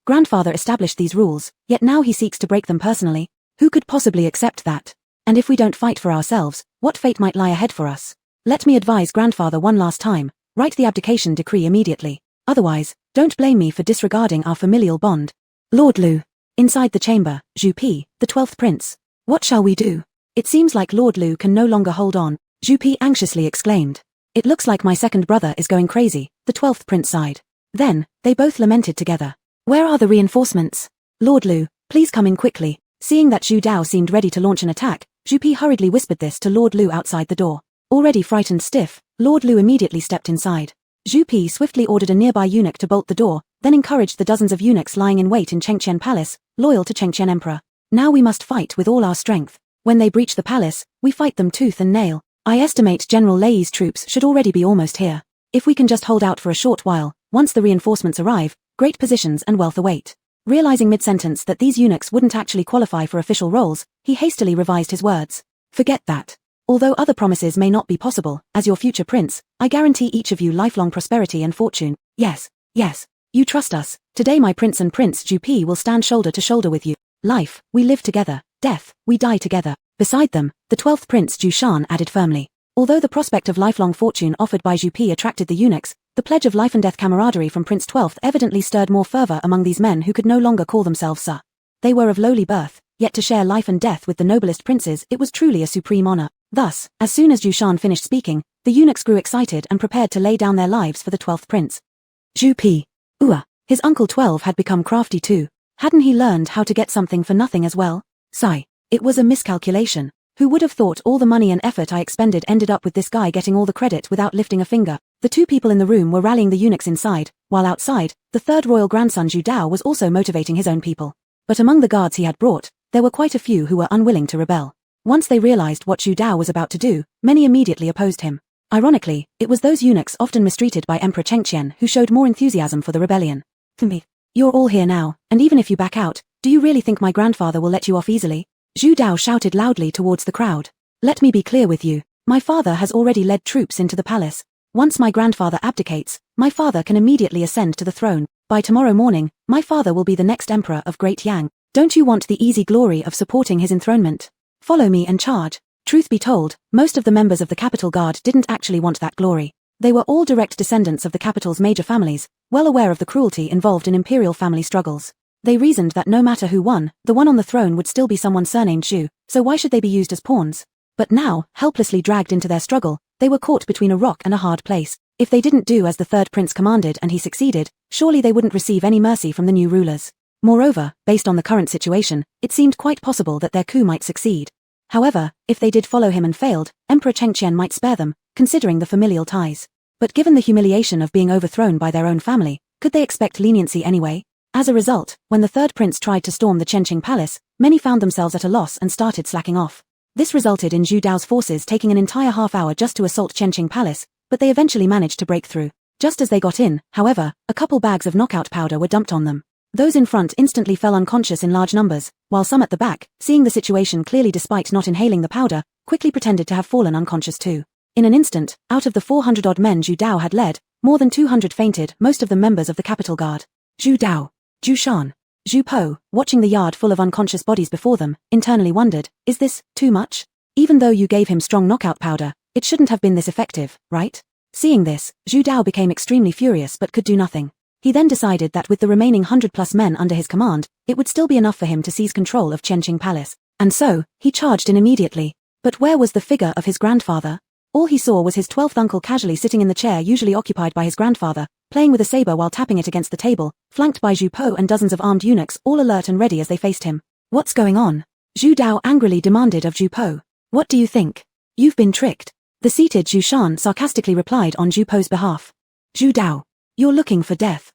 Grandfather established these rules, yet now he seeks to break them personally. Who could possibly accept that? And if we don't fight for ourselves, what fate might lie ahead for us? Let me advise grandfather one last time, write the abdication decree immediately. Otherwise, don't blame me for disregarding our familial bond. Lord Lu. Inside the chamber, Zhu Pi, the 12th prince. What shall we do? It seems like Lord Lu can no longer hold on, Zhu Pi anxiously exclaimed. It looks like my second brother is going crazy, the 12th prince sighed. Then, they both lamented together. Where are the reinforcements? Lord Lu, please come in quickly. Seeing that Zhu Dao seemed ready to launch an attack, Zhu Pi hurriedly whispered this to Lord Lu outside the door. Already frightened stiff, Lord Lu immediately stepped inside. Zhu Pi swiftly ordered a nearby eunuch to bolt the door, then encouraged the dozens of eunuchs lying in wait in Chengqian Palace, loyal to Chengqian Emperor. Now we must fight with all our strength. When they breach the palace, we fight them tooth and nail. I estimate General Lei's troops should already be almost here. If we can just hold out for a short while, once the reinforcements arrive, great positions and wealth await. Realizing mid-sentence that these eunuchs wouldn't actually qualify for official roles, he hastily revised his words. Forget that. Although other promises may not be possible, as your future prince, I guarantee each of you lifelong prosperity and fortune. Yes. You trust us. Today my prince and Prince Zhu Pi will stand shoulder to shoulder with you. Life, we live together. Death, we die together. Beside them, the 12th prince Zhu Shan added firmly. Although the prospect of lifelong fortune offered by Zhu Pi attracted the eunuchs, the pledge of life and death camaraderie from Prince 12th evidently stirred more fervor among these men who could no longer call themselves sir. They were of lowly birth, yet to share life and death with the noblest princes it was truly a supreme honor. Thus, as soon as Zhu Shan finished speaking, the eunuchs grew excited and prepared to lay down their lives for the 12th prince. Zhu Pi. His uncle 12 had become crafty too. Hadn't he learned how to get something for nothing as well? Sigh. It was a miscalculation. Who would have thought all the money and effort I expended ended up with this guy getting all the credit without lifting a finger? The two people in the room were rallying the eunuchs inside, while outside, the third royal grandson Zhu Dao was also motivating his own people. But among the guards he had brought, there were quite a few who were unwilling to rebel. Once they realized what Zhu Dao was about to do, many immediately opposed him. Ironically, it was those eunuchs often mistreated by Emperor Chengqian who showed more enthusiasm for the rebellion. You're all here now, and even if you back out, do you really think my grandfather will let you off easily? Zhu Dao shouted loudly towards the crowd. Let me be clear with you. My father has already led troops into the palace. Once my grandfather abdicates, my father can immediately ascend to the throne. By tomorrow morning, my father will be the next emperor of Great Yang. Don't you want the easy glory of supporting his enthronement? Follow me and charge. Truth be told, most of the members of the capital guard didn't actually want that glory. They were all direct descendants of the capital's major families, well aware of the cruelty involved in imperial family struggles. They reasoned that no matter who won, the one on the throne would still be someone surnamed Zhu, so why should they be used as pawns? But now, helplessly dragged into their struggle, they were caught between a rock and a hard place. If they didn't do as the third prince commanded and he succeeded, surely they wouldn't receive any mercy from the new rulers. Moreover, based on the current situation, it seemed quite possible that their coup might succeed. However, if they did follow him and failed, Emperor Chengqian might spare them, considering the familial ties. But given the humiliation of being overthrown by their own family, could they expect leniency anyway? As a result, when the third prince tried to storm the Chengqing palace, many found themselves at a loss and started slacking off. This resulted in Zhu Dao's forces taking an entire half hour just to assault Chengqing palace, but they eventually managed to break through. Just as they got in, however, a couple bags of knockout powder were dumped on them. Those in front instantly fell unconscious in large numbers, while some at the back, seeing the situation clearly despite not inhaling the powder, quickly pretended to have fallen unconscious too. In an instant, out of the 400-odd men Zhu Dao had led, more than 200 fainted, most of them members of the capital guard. Zhu Dao, Zhu Shan, Zhu Po, watching the yard full of unconscious bodies before them, internally wondered, is this too much? Even though you gave him strong knockout powder, it shouldn't have been this effective, right? Seeing this, Zhu Dao became extremely furious but could do nothing. He then decided that with the remaining 100+ men under his command, it would still be enough for him to seize control of Chengqing Palace. And so, he charged in immediately. But where was the figure of his grandfather? All he saw was his 12th uncle casually sitting in the chair usually occupied by his grandfather, playing with a saber while tapping it against the table, flanked by Zhu Po and dozens of armed eunuchs all alert and ready as they faced him. What's going on? Zhu Dao angrily demanded of Zhu Po. What do you think? You've been tricked. The seated Zhu Shan sarcastically replied on Zhu Po's behalf. Zhu Dao. You're looking for death.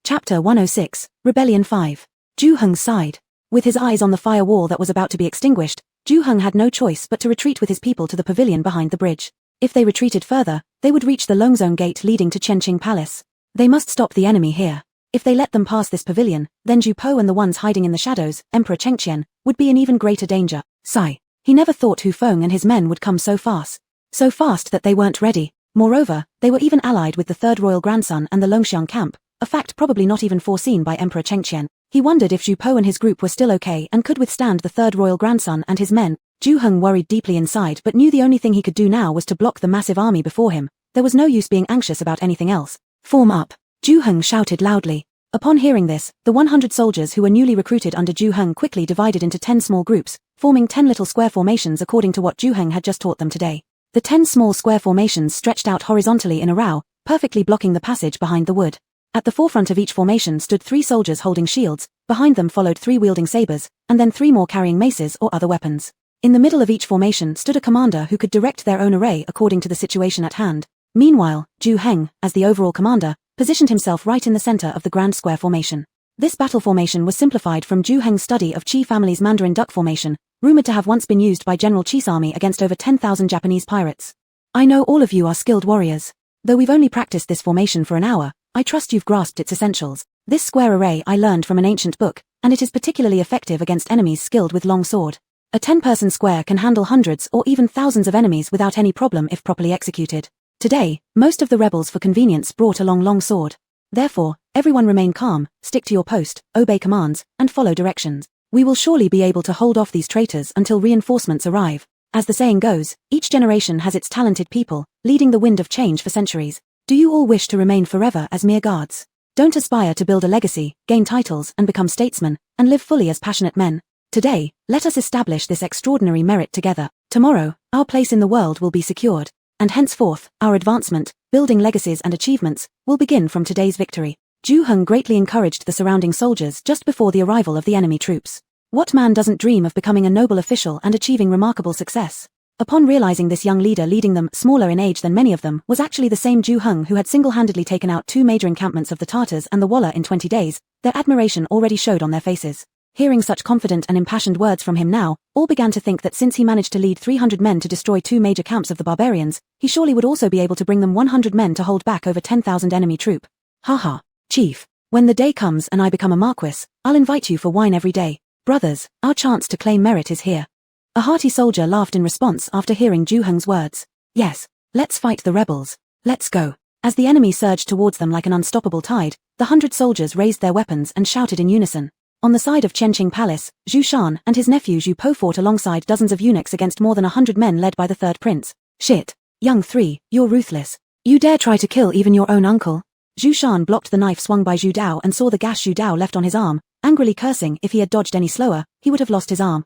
Chapter 106, Rebellion 5. Zhu Heng sighed. With his eyes on the fire wall that was about to be extinguished, Zhu Heng had no choice but to retreat with his people to the pavilion behind the bridge. If they retreated further, they would reach the Longzone gate leading to Chenqing Palace. They must stop the enemy here. If they let them pass this pavilion, then Zhu Po and the ones hiding in the shadows, Emperor Chengqian, would be in even greater danger. Sigh. He never thought Hu Feng and his men would come so fast. So fast that they weren't ready. Moreover, they were even allied with the third royal grandson and the Longxiang camp, a fact probably not even foreseen by Emperor Chengqian. He wondered if Zhu Po and his group were still okay and could withstand the third royal grandson and his men. Zhu Heng worried deeply inside but knew the only thing he could do now was to block the massive army before him. There was no use being anxious about anything else. Form up. Zhu Heng shouted loudly. Upon hearing this, the 100 soldiers who were newly recruited under Zhu Heng quickly divided into 10 small groups, forming 10 little square formations according to what Zhu Heng had just taught them today. The 10 small square formations stretched out horizontally in a row, perfectly blocking the passage behind the wood. At the forefront of each formation stood 3 soldiers holding shields, behind them followed 3 wielding sabers, and then 3 more carrying maces or other weapons. In the middle of each formation stood a commander who could direct their own array according to the situation at hand. Meanwhile, Zhu Heng, as the overall commander, positioned himself right in the center of the grand square formation. This battle formation was simplified from Zhu Heng's study of Qi family's Mandarin duck formation, rumored to have once been used by General Qi's army against over 10,000 Japanese pirates. I know all of you are skilled warriors. Though we've only practiced this formation for an hour, I trust you've grasped its essentials. This square array I learned from an ancient book, and it is particularly effective against enemies skilled with long sword. A 10-person square can handle hundreds or even thousands of enemies without any problem if properly executed. Today, most of the rebels for convenience brought along long sword. Therefore, everyone remain calm, stick to your post, obey commands, and follow directions. We will surely be able to hold off these traitors until reinforcements arrive. As the saying goes, each generation has its talented people, leading the wind of change for centuries. Do you all wish to remain forever as mere guards? Don't aspire to build a legacy, gain titles and become statesmen, and live fully as passionate men. Today, let us establish this extraordinary merit together. Tomorrow, our place in the world will be secured. And henceforth, our advancement, building legacies and achievements, will begin from today's victory. Zhu Heng greatly encouraged the surrounding soldiers just before the arrival of the enemy troops. What man doesn't dream of becoming a noble official and achieving remarkable success? Upon realizing this young leader leading them, smaller in age than many of them, was actually the same Zhu Heng who had single-handedly taken out 2 major encampments of the Tartars and the Walla in 20 days, their admiration already showed on their faces. Hearing such confident and impassioned words from him now, all began to think that since he managed to lead 300 men to destroy 2 major camps of the barbarians, he surely would also be able to bring them 100 men to hold back over 10,000 enemy troop. Haha, Chief, when the day comes and I become a marquis, I'll invite you for wine every day. Brothers, our chance to claim merit is here. A hearty soldier laughed in response after hearing Zhu Heng's words. Yes, let's fight the rebels. Let's go. As the enemy surged towards them like an unstoppable tide, the 100 soldiers raised their weapons and shouted in unison. On the side of Chenqing Palace, Zhu Shan and his nephew Zhu Po fought alongside dozens of eunuchs against more than 100 men led by the third prince. Shit. Young 3, you're ruthless. You dare try to kill even your own uncle? Zhu Shan blocked the knife swung by Zhu Dao and saw the gash Zhu Dao left on his arm, angrily cursing if he had dodged any slower, he would have lost his arm.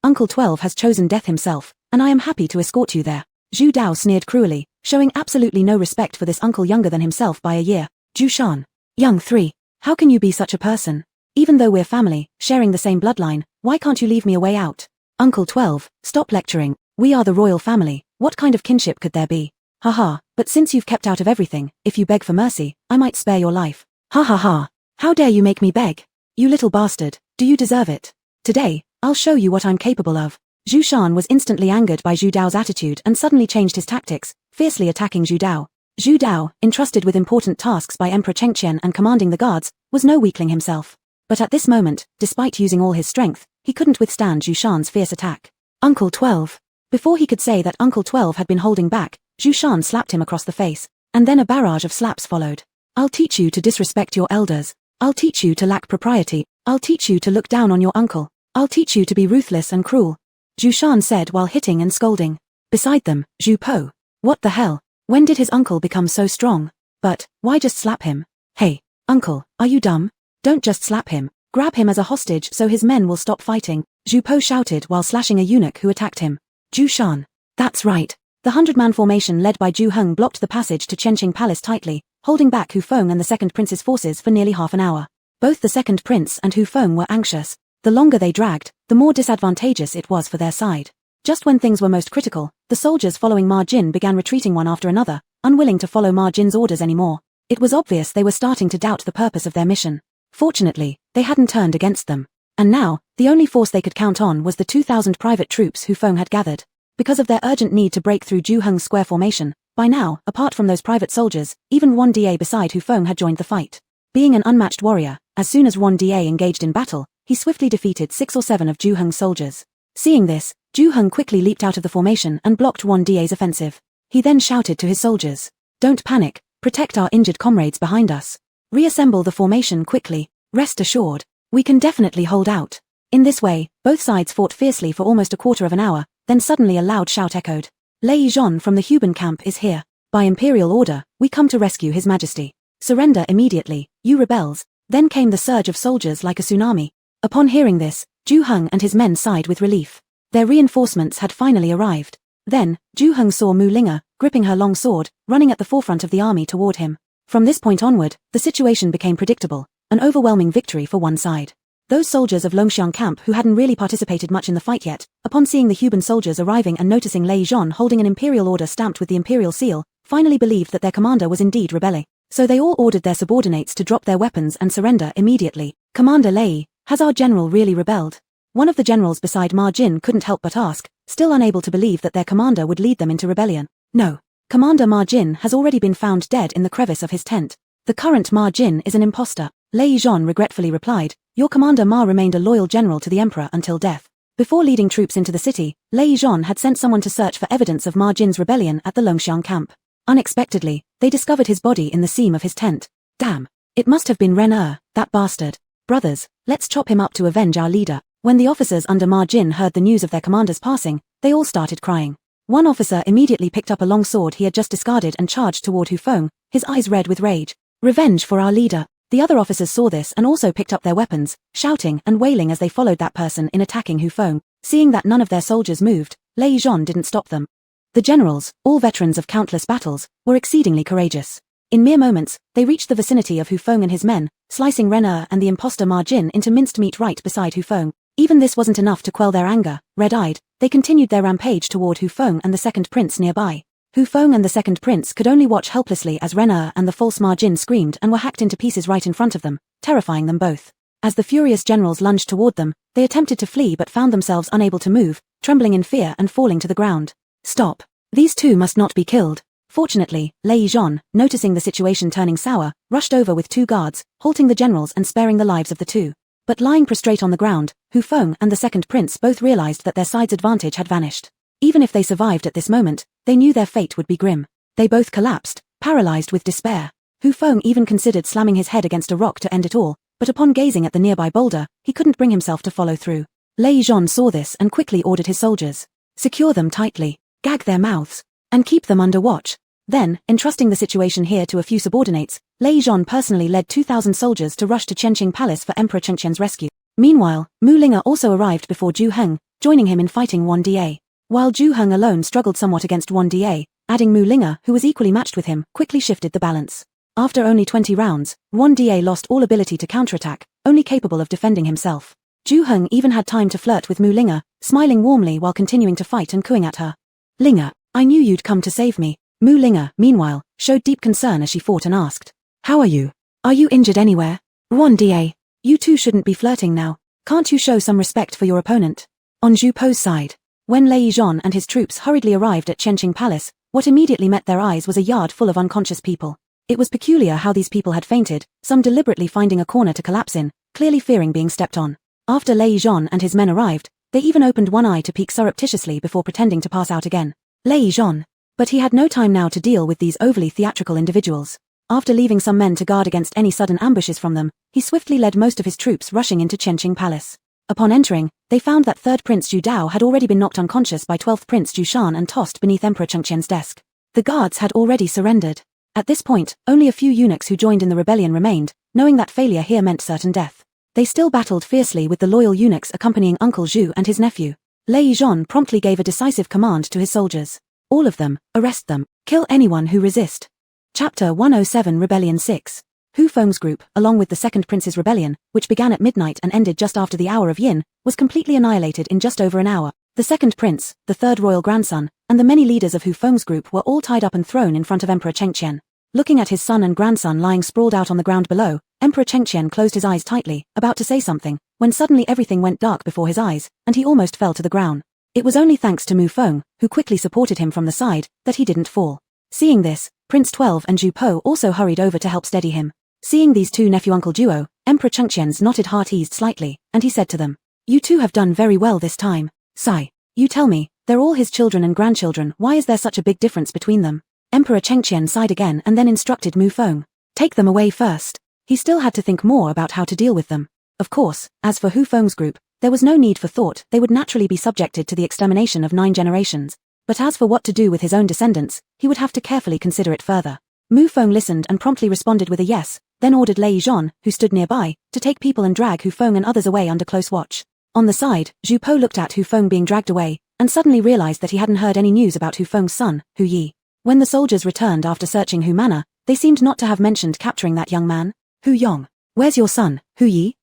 Uncle 12 has chosen death himself, and I am happy to escort you there. Zhu Dao sneered cruelly, showing absolutely no respect for this uncle younger than himself by a year. Zhu Shan. Young 3, how can you be such a person? Even though we're family, sharing the same bloodline, why can't you leave me a way out? Uncle 12, stop lecturing. We are the royal family, what kind of kinship could there be? Haha, but since you've kept out of everything, if you beg for mercy, I might spare your life. Ha ha ha. How dare you make me beg? You little bastard, do you deserve it? Today, I'll show you what I'm capable of. Zhu Shan was instantly angered by Zhu Dao's attitude and suddenly changed his tactics, fiercely attacking Zhu Dao. Zhu Dao, entrusted with important tasks by Emperor Chengqian and commanding the guards, was no weakling himself. But at this moment, despite using all his strength, he couldn't withstand Zhu Shan's fierce attack. Uncle 12. Before he could say that Uncle 12 had been holding back, Zhu Shan slapped him across the face, and then a barrage of slaps followed. I'll teach you to disrespect your elders. I'll teach you to lack propriety. I'll teach you to look down on your uncle. I'll teach you to be ruthless and cruel. Zhu Shan said while hitting and scolding. Beside them, Zhu Po. What the hell? When did his uncle become so strong? But, why just slap him? Hey, uncle, are you dumb? Don't just slap him. Grab him as a hostage so his men will stop fighting. Zhu Po shouted while slashing a eunuch who attacked him. Zhu Shan. That's right. The 100-man formation led by Zhu Heng blocked the passage to Chenqing Palace tightly, holding back Hu Feng and the second prince's forces for nearly half an hour. Both the second prince and Hu Feng were anxious. The longer they dragged, the more disadvantageous it was for their side. Just when things were most critical, the soldiers following Ma Jin began retreating one after another, unwilling to follow Ma Jin's orders anymore. It was obvious they were starting to doubt the purpose of their mission. Fortunately, they hadn't turned against them. And now, the only force they could count on was the 2,000 private troops Hu Feng had gathered. Because of their urgent need to break through Ju Heng's square formation, by now, apart from those private soldiers, even Yuan Da beside Hu Feng had joined the fight. Being an unmatched warrior, as soon as Yuan Da engaged in battle, he swiftly defeated 6 or 7 of Ju Heng's soldiers. Seeing this, Ju Heng quickly leaped out of the formation and blocked Yuan Da's offensive. He then shouted to his soldiers, "Don't panic, protect our injured comrades behind us. Reassemble the formation quickly, rest assured, we can definitely hold out." In this way, both sides fought fiercely for almost a quarter of an hour, then suddenly a loud shout echoed. "Lei Zhon from the Huban camp is here. By imperial order, we come to rescue His Majesty. Surrender immediately, you rebels." Then came the surge of soldiers like a tsunami. Upon hearing this, Ju Heng and his men sighed with relief. Their reinforcements had finally arrived. Then, Ju Heng saw Mu Linga, gripping her long sword, running at the forefront of the army toward him. From this point onward, the situation became predictable, an overwhelming victory for one side. Those soldiers of Longxiang camp who hadn't really participated much in the fight yet, upon seeing the Huban soldiers arriving and noticing Lei Zhon holding an imperial order stamped with the imperial seal, finally believed that their commander was indeed rebelling. So they all ordered their subordinates to drop their weapons and surrender immediately. "Commander Lei, has our general really rebelled?" One of the generals beside Ma Jin couldn't help but ask, still unable to believe that their commander would lead them into rebellion. "No. Commander Ma Jin has already been found dead in the crevice of his tent. The current Ma Jin is an imposter," Lei Zhon regretfully replied. "Your commander Ma remained a loyal general to the emperor until death." Before leading troops into the city, Lei Zhon had sent someone to search for evidence of Ma Jin's rebellion at the Longxiang camp. Unexpectedly, they discovered his body in the seam of his tent. "Damn. It must have been Ren that bastard. Brothers, let's chop him up to avenge our leader." When the officers under Ma Jin heard the news of their commander's passing, they all started crying. One officer immediately picked up a long sword he had just discarded and charged toward Hu Feng, his eyes red with rage. "Revenge for our leader." The other officers saw this and also picked up their weapons, shouting and wailing as they followed that person in attacking Hu Feng. Seeing that none of their soldiers moved, Lei Zhon didn't stop them. The generals, all veterans of countless battles, were exceedingly courageous. In mere moments, they reached the vicinity of Hu Feng and his men, slicing Ren and the imposter Ma Jin into minced meat right beside Hu Feng. Even this wasn't enough to quell their anger. Red-eyed, they continued their rampage toward Hu Feng and the second prince nearby. Hu Feng and the second prince could only watch helplessly as Ren and the false Ma Jin screamed and were hacked into pieces right in front of them, terrifying them both. As the furious generals lunged toward them, they attempted to flee but found themselves unable to move, trembling in fear and falling to the ground. "Stop. These two must not be killed." Fortunately, Lei Zhon, noticing the situation turning sour, rushed over with 2 guards, halting the generals and sparing the lives of the 2. But lying prostrate on the ground, Hu Feng and the second prince both realized that their side's advantage had vanished. Even if they survived at this moment, they knew their fate would be grim. They both collapsed, paralyzed with despair. Hu Feng even considered slamming his head against a rock to end it all, but upon gazing at the nearby boulder, he couldn't bring himself to follow through. Lei Zhon saw this and quickly ordered his soldiers, "Secure them tightly, gag their mouths, and keep them under watch." Then, entrusting the situation here to a few subordinates, Lei Zhon personally led 2,000 soldiers to rush to Qianqing Palace for Emperor Chengqian's rescue. Meanwhile, Mu Linga also arrived before Ju Heng, joining him in fighting Yuan Da. While Ju Heng alone struggled somewhat against Yuan Da, adding Mu Linga, who was equally matched with him, quickly shifted the balance. After only 20 rounds, Yuan Da lost all ability to counterattack, only capable of defending himself. Ju Heng even had time to flirt with Mu Linga, smiling warmly while continuing to fight and cooing at her. "Linga, I knew you'd come to save me." Mu Linga, meanwhile, showed deep concern as she fought and asked, "How are you? Are you injured anywhere?" "Yuan Da, you two shouldn't be flirting now. Can't you show some respect for your opponent?" On Zhu Po's side, when Lei Zhon and his troops hurriedly arrived at Qianqing Palace, what immediately met their eyes was a yard full of unconscious people. It was peculiar how these people had fainted, some deliberately finding a corner to collapse in, clearly fearing being stepped on. After Lei Zhon and his men arrived, they even opened one eye to peek surreptitiously before pretending to pass out again. Lei Zhon. But he had no time now to deal with these overly theatrical individuals. After leaving some men to guard against any sudden ambushes from them, he swiftly led most of his troops rushing into Qianqing Palace. Upon entering, they found that 3rd Prince Zhu Dao had already been knocked unconscious by 12th Prince Zhu Shan and tossed beneath Emperor Chengqian's desk. The guards had already surrendered. At this point, only a few eunuchs who joined in the rebellion remained, knowing that failure here meant certain death. They still battled fiercely with the loyal eunuchs accompanying Uncle Zhu and his nephew. Lei Zhon promptly gave a decisive command to his soldiers. "All of them, arrest them, kill anyone who resist." Chapter 107 Rebellion 6. Hu Feng's group, along with the second prince's rebellion, which began at midnight and ended just after the hour of yin, was completely annihilated in just over an hour. The second prince, the third royal grandson, and the many leaders of Hu Feng's group were all tied up and thrown in front of Emperor Chengqian. Looking at his son and grandson lying sprawled out on the ground below, Emperor Chengqian closed his eyes tightly, about to say something, when suddenly everything went dark before his eyes, and he almost fell to the ground. It was only thanks to Mu Feng, who quickly supported him from the side, that he didn't fall. Seeing this, Prince 12 and Zhu Po also hurried over to help steady him. Seeing these two nephew-uncle duo, Emperor Chengqian's knotted heart eased slightly, and he said to them, "You two have done very well this time. Sai, you tell me, they're all his children and grandchildren, why is there such a big difference between them?" Emperor Chengqian sighed again and then instructed Mu Feng, "Take them away first." He still had to think more about how to deal with them. Of course, as for Hu Feng's group, there was no need for thought, they would naturally be subjected to the extermination of 9 generations. But as for what to do with his own descendants, he would have to carefully consider it further. Mu Feng listened and promptly responded with a yes, then ordered Lei Zhon, who stood nearby, to take people and drag Hu Feng and others away under close watch. On the side, Zhu Po looked at Hu Feng being dragged away, and suddenly realized that he hadn't heard any news about Hu Feng's son, Hu Yi. When the soldiers returned after searching Hu Manor, they seemed not to have mentioned capturing that young man. "Hu Yong, where's your son, Hu Yi?"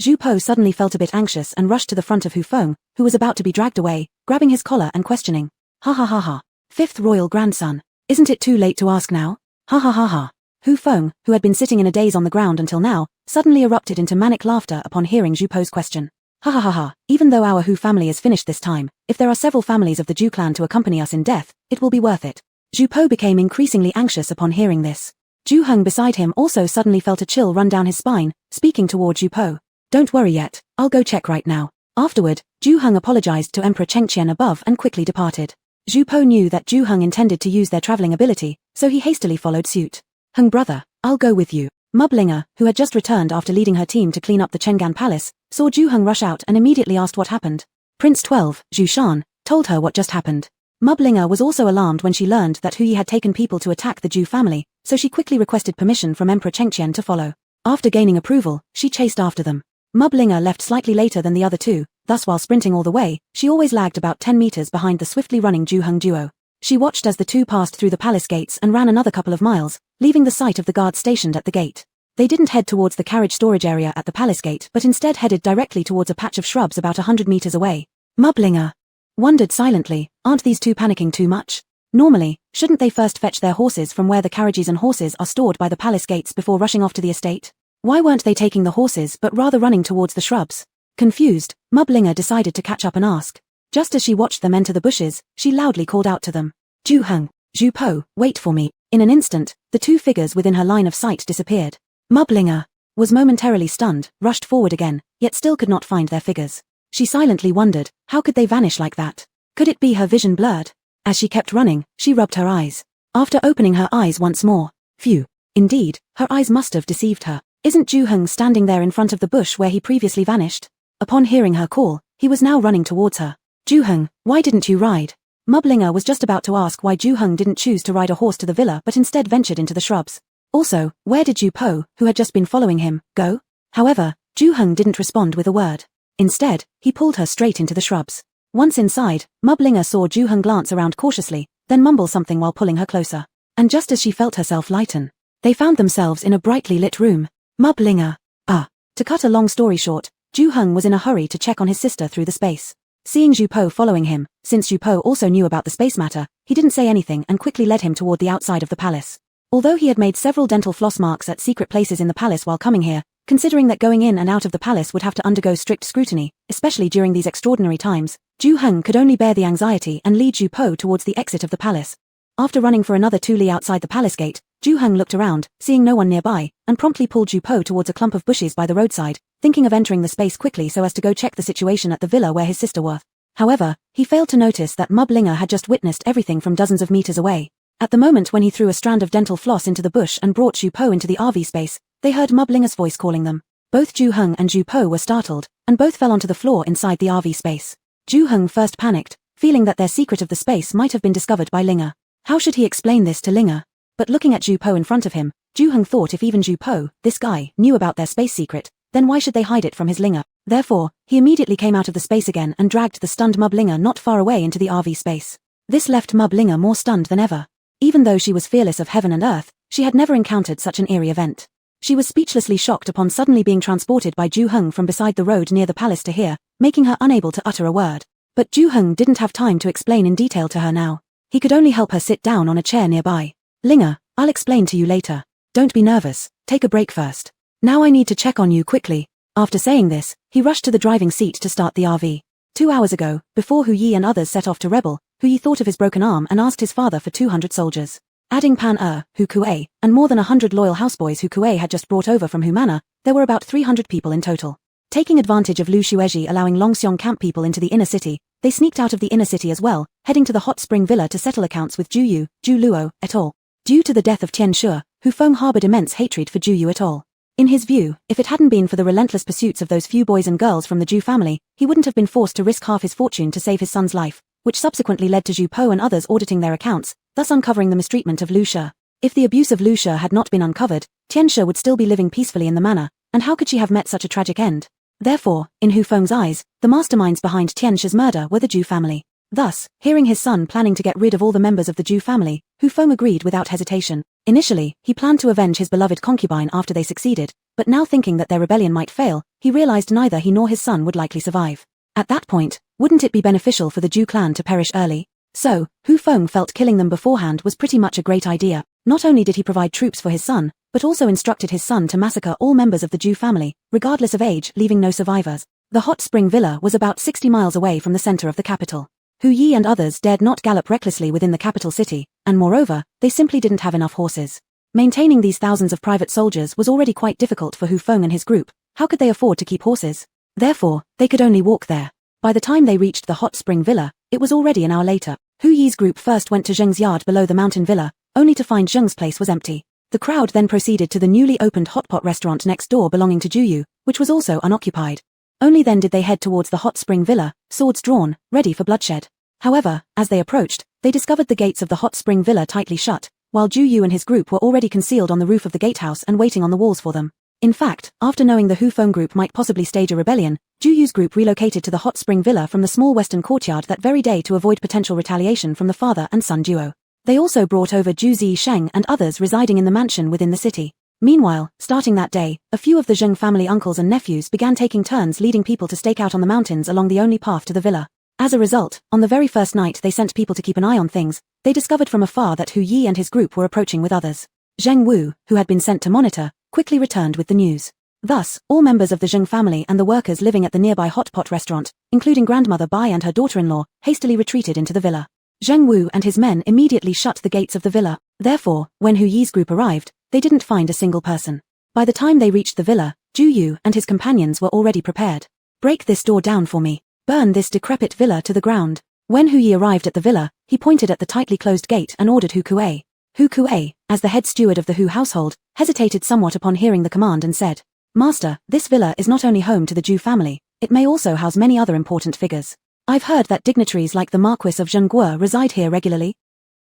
Zhu Po suddenly felt a bit anxious and rushed to the front of Hu Feng, who was about to be dragged away, grabbing his collar and questioning. "Ha ha ha ha. 5th royal grandson. Isn't it too late to ask now? Ha ha ha ha." Hu Feng, who had been sitting in a daze on the ground until now, suddenly erupted into manic laughter upon hearing Zhu Po's question. "Ha ha ha ha, even though our Hu family is finished this time, if there are several families of the Zhu clan to accompany us in death, it will be worth it." Zhu Po became increasingly anxious upon hearing this. Zhu Heng beside him also suddenly felt a chill run down his spine, speaking toward Zhu Po. "Don't worry yet, I'll go check right now." Afterward, Zhu Heng apologized to Emperor Chengqian above and quickly departed. Zhu Po knew that Zhu Heng intended to use their traveling ability, so he hastily followed suit. "Heng brother, I'll go with you." Mublinger, who had just returned after leading her team to clean up the Chenggan Palace, saw Zhu Heng rush out and immediately asked what happened. Prince 12, Zhu Shan, told her what just happened. Mublinger was also alarmed when she learned that Hu Yi had taken people to attack the Zhu family, so she quickly requested permission from Emperor Chengqian to follow. After gaining approval, she chased after them. Mublinger left slightly later than the other two, thus while sprinting all the way, she always lagged about 10 meters behind the swiftly running Zhu Heng duo. She watched as the two passed through the palace gates and ran another couple of miles, leaving the sight of the guards stationed at the gate. They didn't head towards the carriage storage area at the palace gate but instead headed directly towards a patch of shrubs about 100 meters away. Mublinger wondered silently, aren't these two panicking too much? Normally, shouldn't they first fetch their horses from where the carriages and horses are stored by the palace gates before rushing off to the estate? Why weren't they taking the horses but rather running towards the shrubs? Confused, Mublinger decided to catch up and ask. Just as she watched them enter the bushes, she loudly called out to them. "Zhu Heng, Zhu Po, wait for me." In an instant, the two figures within her line of sight disappeared. Mublinger was momentarily stunned, rushed forward again, yet still could not find their figures. She silently wondered, how could they vanish like that? Could it be her vision blurred? As she kept running, she rubbed her eyes. After opening her eyes once more, phew, indeed, her eyes must have deceived her. Isn't Zhu Heng standing there in front of the bush where he previously vanished? Upon hearing her call, he was now running towards her. "Zhu Heng, why didn't you ride?" Mublinger was just about to ask why Zhu Heng didn't choose to ride a horse to the villa but instead ventured into the shrubs. Also, where did Zhu Po, who had just been following him, go? However, Zhu Heng didn't respond with a word. Instead, he pulled her straight into the shrubs. Once inside, Mublinger saw Zhu Heng glance around cautiously, then mumble something while pulling her closer. And just as she felt herself lighten, they found themselves in a brightly lit room. Mublinger. To cut a long story short, Zhu Heng was in a hurry to check on his sister through the space. Seeing Zhu Po following him, since Zhu Po also knew about the space matter, he didn't say anything and quickly led him toward the outside of the palace. Although he had made several dental floss marks at secret places in the palace while coming here, considering that going in and out of the palace would have to undergo strict scrutiny, especially during these extraordinary times, Zhu Heng could only bear the anxiety and lead Zhu Po towards the exit of the palace. After running for another 2 li outside the palace gate, Zhu Heng looked around, seeing no one nearby, and promptly pulled Zhu Po towards a clump of bushes by the roadside, thinking of entering the space quickly so as to go check the situation at the villa where his sister were. However, he failed to notice that Mublinger had just witnessed everything from dozens of meters away. At the moment when he threw a strand of dental floss into the bush and brought Zhu Po into the RV space, they heard Mublinger's voice calling them. Both Zhu Heng and Zhu Po were startled, and both fell onto the floor inside the RV space. Zhu Heng first panicked, feeling that their secret of the space might have been discovered by Linger. How should he explain this to Linger? But looking at Zhu Po in front of him, Zhu Heng thought if even Zhu Po, this guy, knew about their space secret, then why should they hide it from his Linger? Therefore, he immediately came out of the space again and dragged the stunned Mublinger not far away into the RV space. This left Mublinger more stunned than ever. Even though she was fearless of heaven and earth, she had never encountered such an eerie event. She was speechlessly shocked upon suddenly being transported by Ju Heng from beside the road near the palace to here, making her unable to utter a word. But Ju Heng didn't have time to explain in detail to her now. He could only help her sit down on a chair nearby. Linger, I'll explain to you later. Don't be nervous, take a break first. Now I need to check on you quickly. After saying this, he rushed to the driving seat to start the RV. 2 hours ago, before Hu Yi and others set off to rebel, Hu Yi thought of his broken arm and asked his father for 200 soldiers. Adding Pan Hu Kuei, and more than 100 loyal houseboys Hu Kuei had just brought over from Hu Manor, there were about 300 people in total. Taking advantage of Lu Xuezhi allowing Longxiong camp people into the inner city, they sneaked out of the inner city as well, heading to the hot spring villa to settle accounts with Ju Yu, Ju Luo, et al. Due to the death of Tian Shu, Hu Feng harbored immense hatred for Ju Yu et al. In his view, if it hadn't been for the relentless pursuits of those few boys and girls from the Ju family, he wouldn't have been forced to risk half his fortune to save his son's life, which subsequently led to Zhu Po and others auditing their accounts, thus uncovering the mistreatment of Lu Shi. If the abuse of Lu Shi had not been uncovered, Tian Shu would still be living peacefully in the manor, and how could she have met such a tragic end? Therefore, in Hu Feng's eyes, the masterminds behind Tian Shu's murder were the Ju family. Thus, hearing his son planning to get rid of all the members of the Ju family, Hu Feng agreed without hesitation. Initially, he planned to avenge his beloved concubine after they succeeded, but now thinking that their rebellion might fail, he realized neither he nor his son would likely survive. At that point, wouldn't it be beneficial for the Ju clan to perish early? So, Hu Feng felt killing them beforehand was pretty much a great idea. Not only did he provide troops for his son, but also instructed his son to massacre all members of the Ju family, regardless of age, leaving no survivors. The hot spring villa was about 60 miles away from the center of the capital. Hu Yi and others dared not gallop recklessly within the capital city, and moreover, they simply didn't have enough horses. Maintaining these thousands of private soldiers was already quite difficult for Hu Feng and his group. How could they afford to keep horses? Therefore, they could only walk there. By the time they reached the hot spring villa, it was already an hour later. Hu Yi's group first went to Zheng's yard below the mountain villa, only to find Zheng's place was empty. The crowd then proceeded to the newly opened hot pot restaurant next door belonging to Ju Yu, which was also unoccupied. Only then did they head towards the hot spring villa, swords drawn, ready for bloodshed. However, as they approached, they discovered the gates of the hot spring villa tightly shut, while Ju Yu and his group were already concealed on the roof of the gatehouse and waiting on the walls for them. In fact, after knowing the Hu Feng group might possibly stage a rebellion, Ju Yu's group relocated to the hot spring villa from the small western courtyard that very day to avoid potential retaliation from the father and son duo. They also brought over Ju Zi Sheng and others residing in the mansion within the city. Meanwhile, starting that day, a few of the Zheng family uncles and nephews began taking turns leading people to stake out on the mountains along the only path to the villa. As a result, on the very first night they sent people to keep an eye on things, they discovered from afar that Hu Yi and his group were approaching with others. Zheng Wu, who had been sent to monitor, quickly returned with the news. Thus, all members of the Zheng family and the workers living at the nearby hot pot restaurant, including grandmother Bai and her daughter-in-law, hastily retreated into the villa. Zheng Wu and his men immediately shut the gates of the villa. Therefore, when Hu Yi's group arrived, they didn't find a single person. By the time they reached the villa, Ju Yu and his companions were already prepared. Break this door down for me. Burn this decrepit villa to the ground. When Hu Yi arrived at the villa, he pointed at the tightly closed gate and ordered Hu Kuei. Hu Kuei, as the head steward of the Hu household, hesitated somewhat upon hearing the command and said, "Master, this villa is not only home to the Ju family, it may also house many other important figures. I've heard that dignitaries like the Marquis of Zhengguo reside here regularly.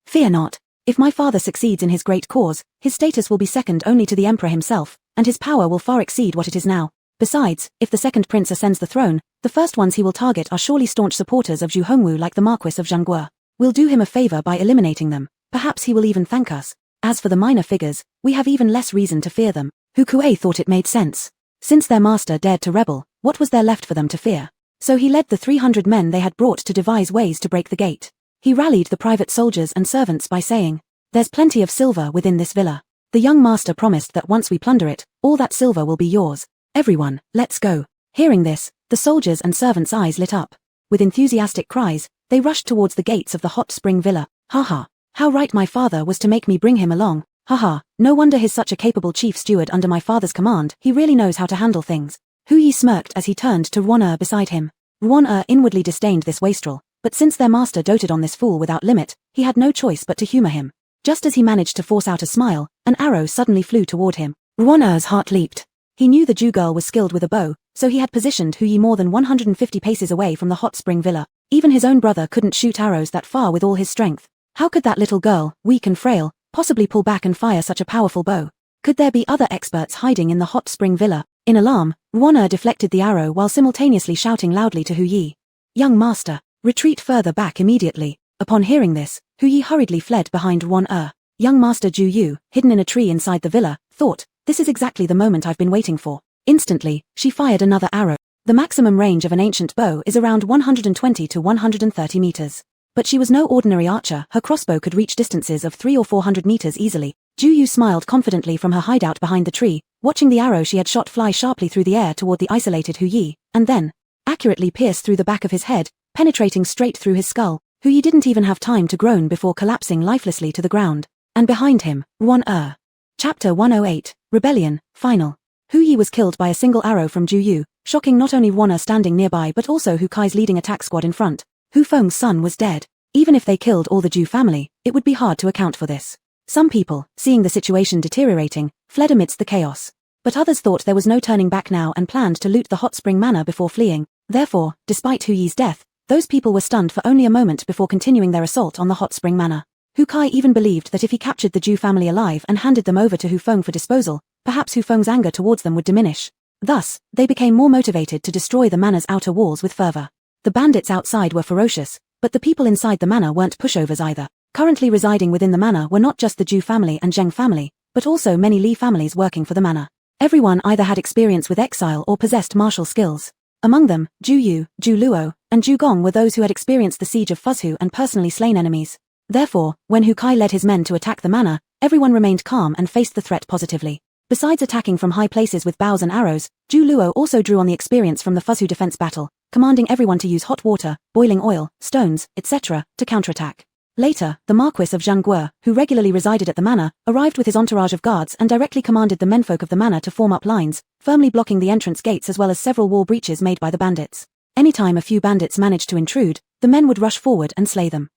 Fear not. If my father succeeds in his great cause, his status will be second only to the emperor himself, and his power will far exceed what it is now. Besides, if the second prince ascends the throne, the first ones he will target are surely staunch supporters of Zhu Hongwu like the Marquis of Zhengguo. We'll do him a favor by eliminating them. Perhaps he will even thank us. As for the minor figures, we have even less reason to fear them." Hu Kuei thought it made sense. Since their master dared to rebel, what was there left for them to fear? So he led the 300 men they had brought to devise ways to break the gate. He rallied the private soldiers and servants by saying, "There's plenty of silver within this villa. The young master promised that once we plunder it, all that silver will be yours. Everyone, let's go." Hearing this, the soldiers and servants' eyes lit up. With enthusiastic cries, they rushed towards the gates of the hot spring villa. "Haha, how right my father was to make me bring him along. Haha, no wonder he's such a capable chief steward under my father's command, he really knows how to handle things." Hu Yi smirked as he turned to Ruan beside him. Ruan inwardly disdained this wastrel, but since their master doted on this fool without limit, he had no choice but to humor him. Just as he managed to force out a smile, an arrow suddenly flew toward him. Ruan's heart leaped. He knew the Jew girl was skilled with a bow, so he had positioned Hu Yi more than 150 paces away from the hot spring villa. Even his own brother couldn't shoot arrows that far with all his strength. How could that little girl, weak and frail, possibly pull back and fire such a powerful bow? Could there be other experts hiding in the hot spring villa? In alarm, Ruan deflected the arrow while simultaneously shouting loudly to Hu Yi, "Young master, retreat further back immediately." Upon hearing this, Hu Yi hurriedly fled behind Ruan. Young master Ju Yu, hidden in a tree inside the villa, thought, This is exactly the moment I've been waiting for. Instantly, she fired another arrow. The maximum range of an ancient bow is around 120 to 130 meters. But she was no ordinary archer. Her crossbow could reach distances of 300 or 400 meters easily. Ju smiled confidently from her hideout behind the tree, watching the arrow she had shot fly sharply through the air toward the isolated Hu Yi, and then accurately pierce through the back of his head, penetrating straight through his skull. Hu Yi didn't even have time to groan before collapsing lifelessly to the ground. And behind him, Ruan-er. Chapter 108, Rebellion, Final. Hu Yi was killed by a single arrow from Ju, shocking not only Ruan-er standing nearby but also Hu Kai's leading attack squad in front. Hu Feng's son was dead. Even if they killed all the Ju family, it would be hard to account for this. Some people, seeing the situation deteriorating, fled amidst the chaos. But others thought there was no turning back now and planned to loot the hot spring manor before fleeing. Therefore, despite Hu Yi's death, those people were stunned for only a moment before continuing their assault on the hot spring manor. Hu Kai even believed that if he captured the Ju family alive and handed them over to Hu Feng for disposal, perhaps Hu Feng's anger towards them would diminish. Thus, they became more motivated to destroy the manor's outer walls with fervor. The bandits outside were ferocious, but the people inside the manor weren't pushovers either. Currently residing within the manor were not just the Ju family and Zheng family, but also many Li families working for the manor. Everyone either had experience with exile or possessed martial skills. Among them, Ju Yu, Ju Luo, and Ju Gong were those who had experienced the siege of Fuzhu and personally slain enemies. Therefore, when Hu Kai led his men to attack the manor, everyone remained calm and faced the threat positively. Besides attacking from high places with bows and arrows, Ju Luo also drew on the experience from the Fuzhu defense battle, commanding everyone to use hot water, boiling oil, stones, etc., to counterattack. Later, the Marquis of Zhangguo, who regularly resided at the manor, arrived with his entourage of guards and directly commanded the menfolk of the manor to form up lines, firmly blocking the entrance gates as well as several wall breaches made by the bandits. Anytime a few bandits managed to intrude, the men would rush forward and slay them.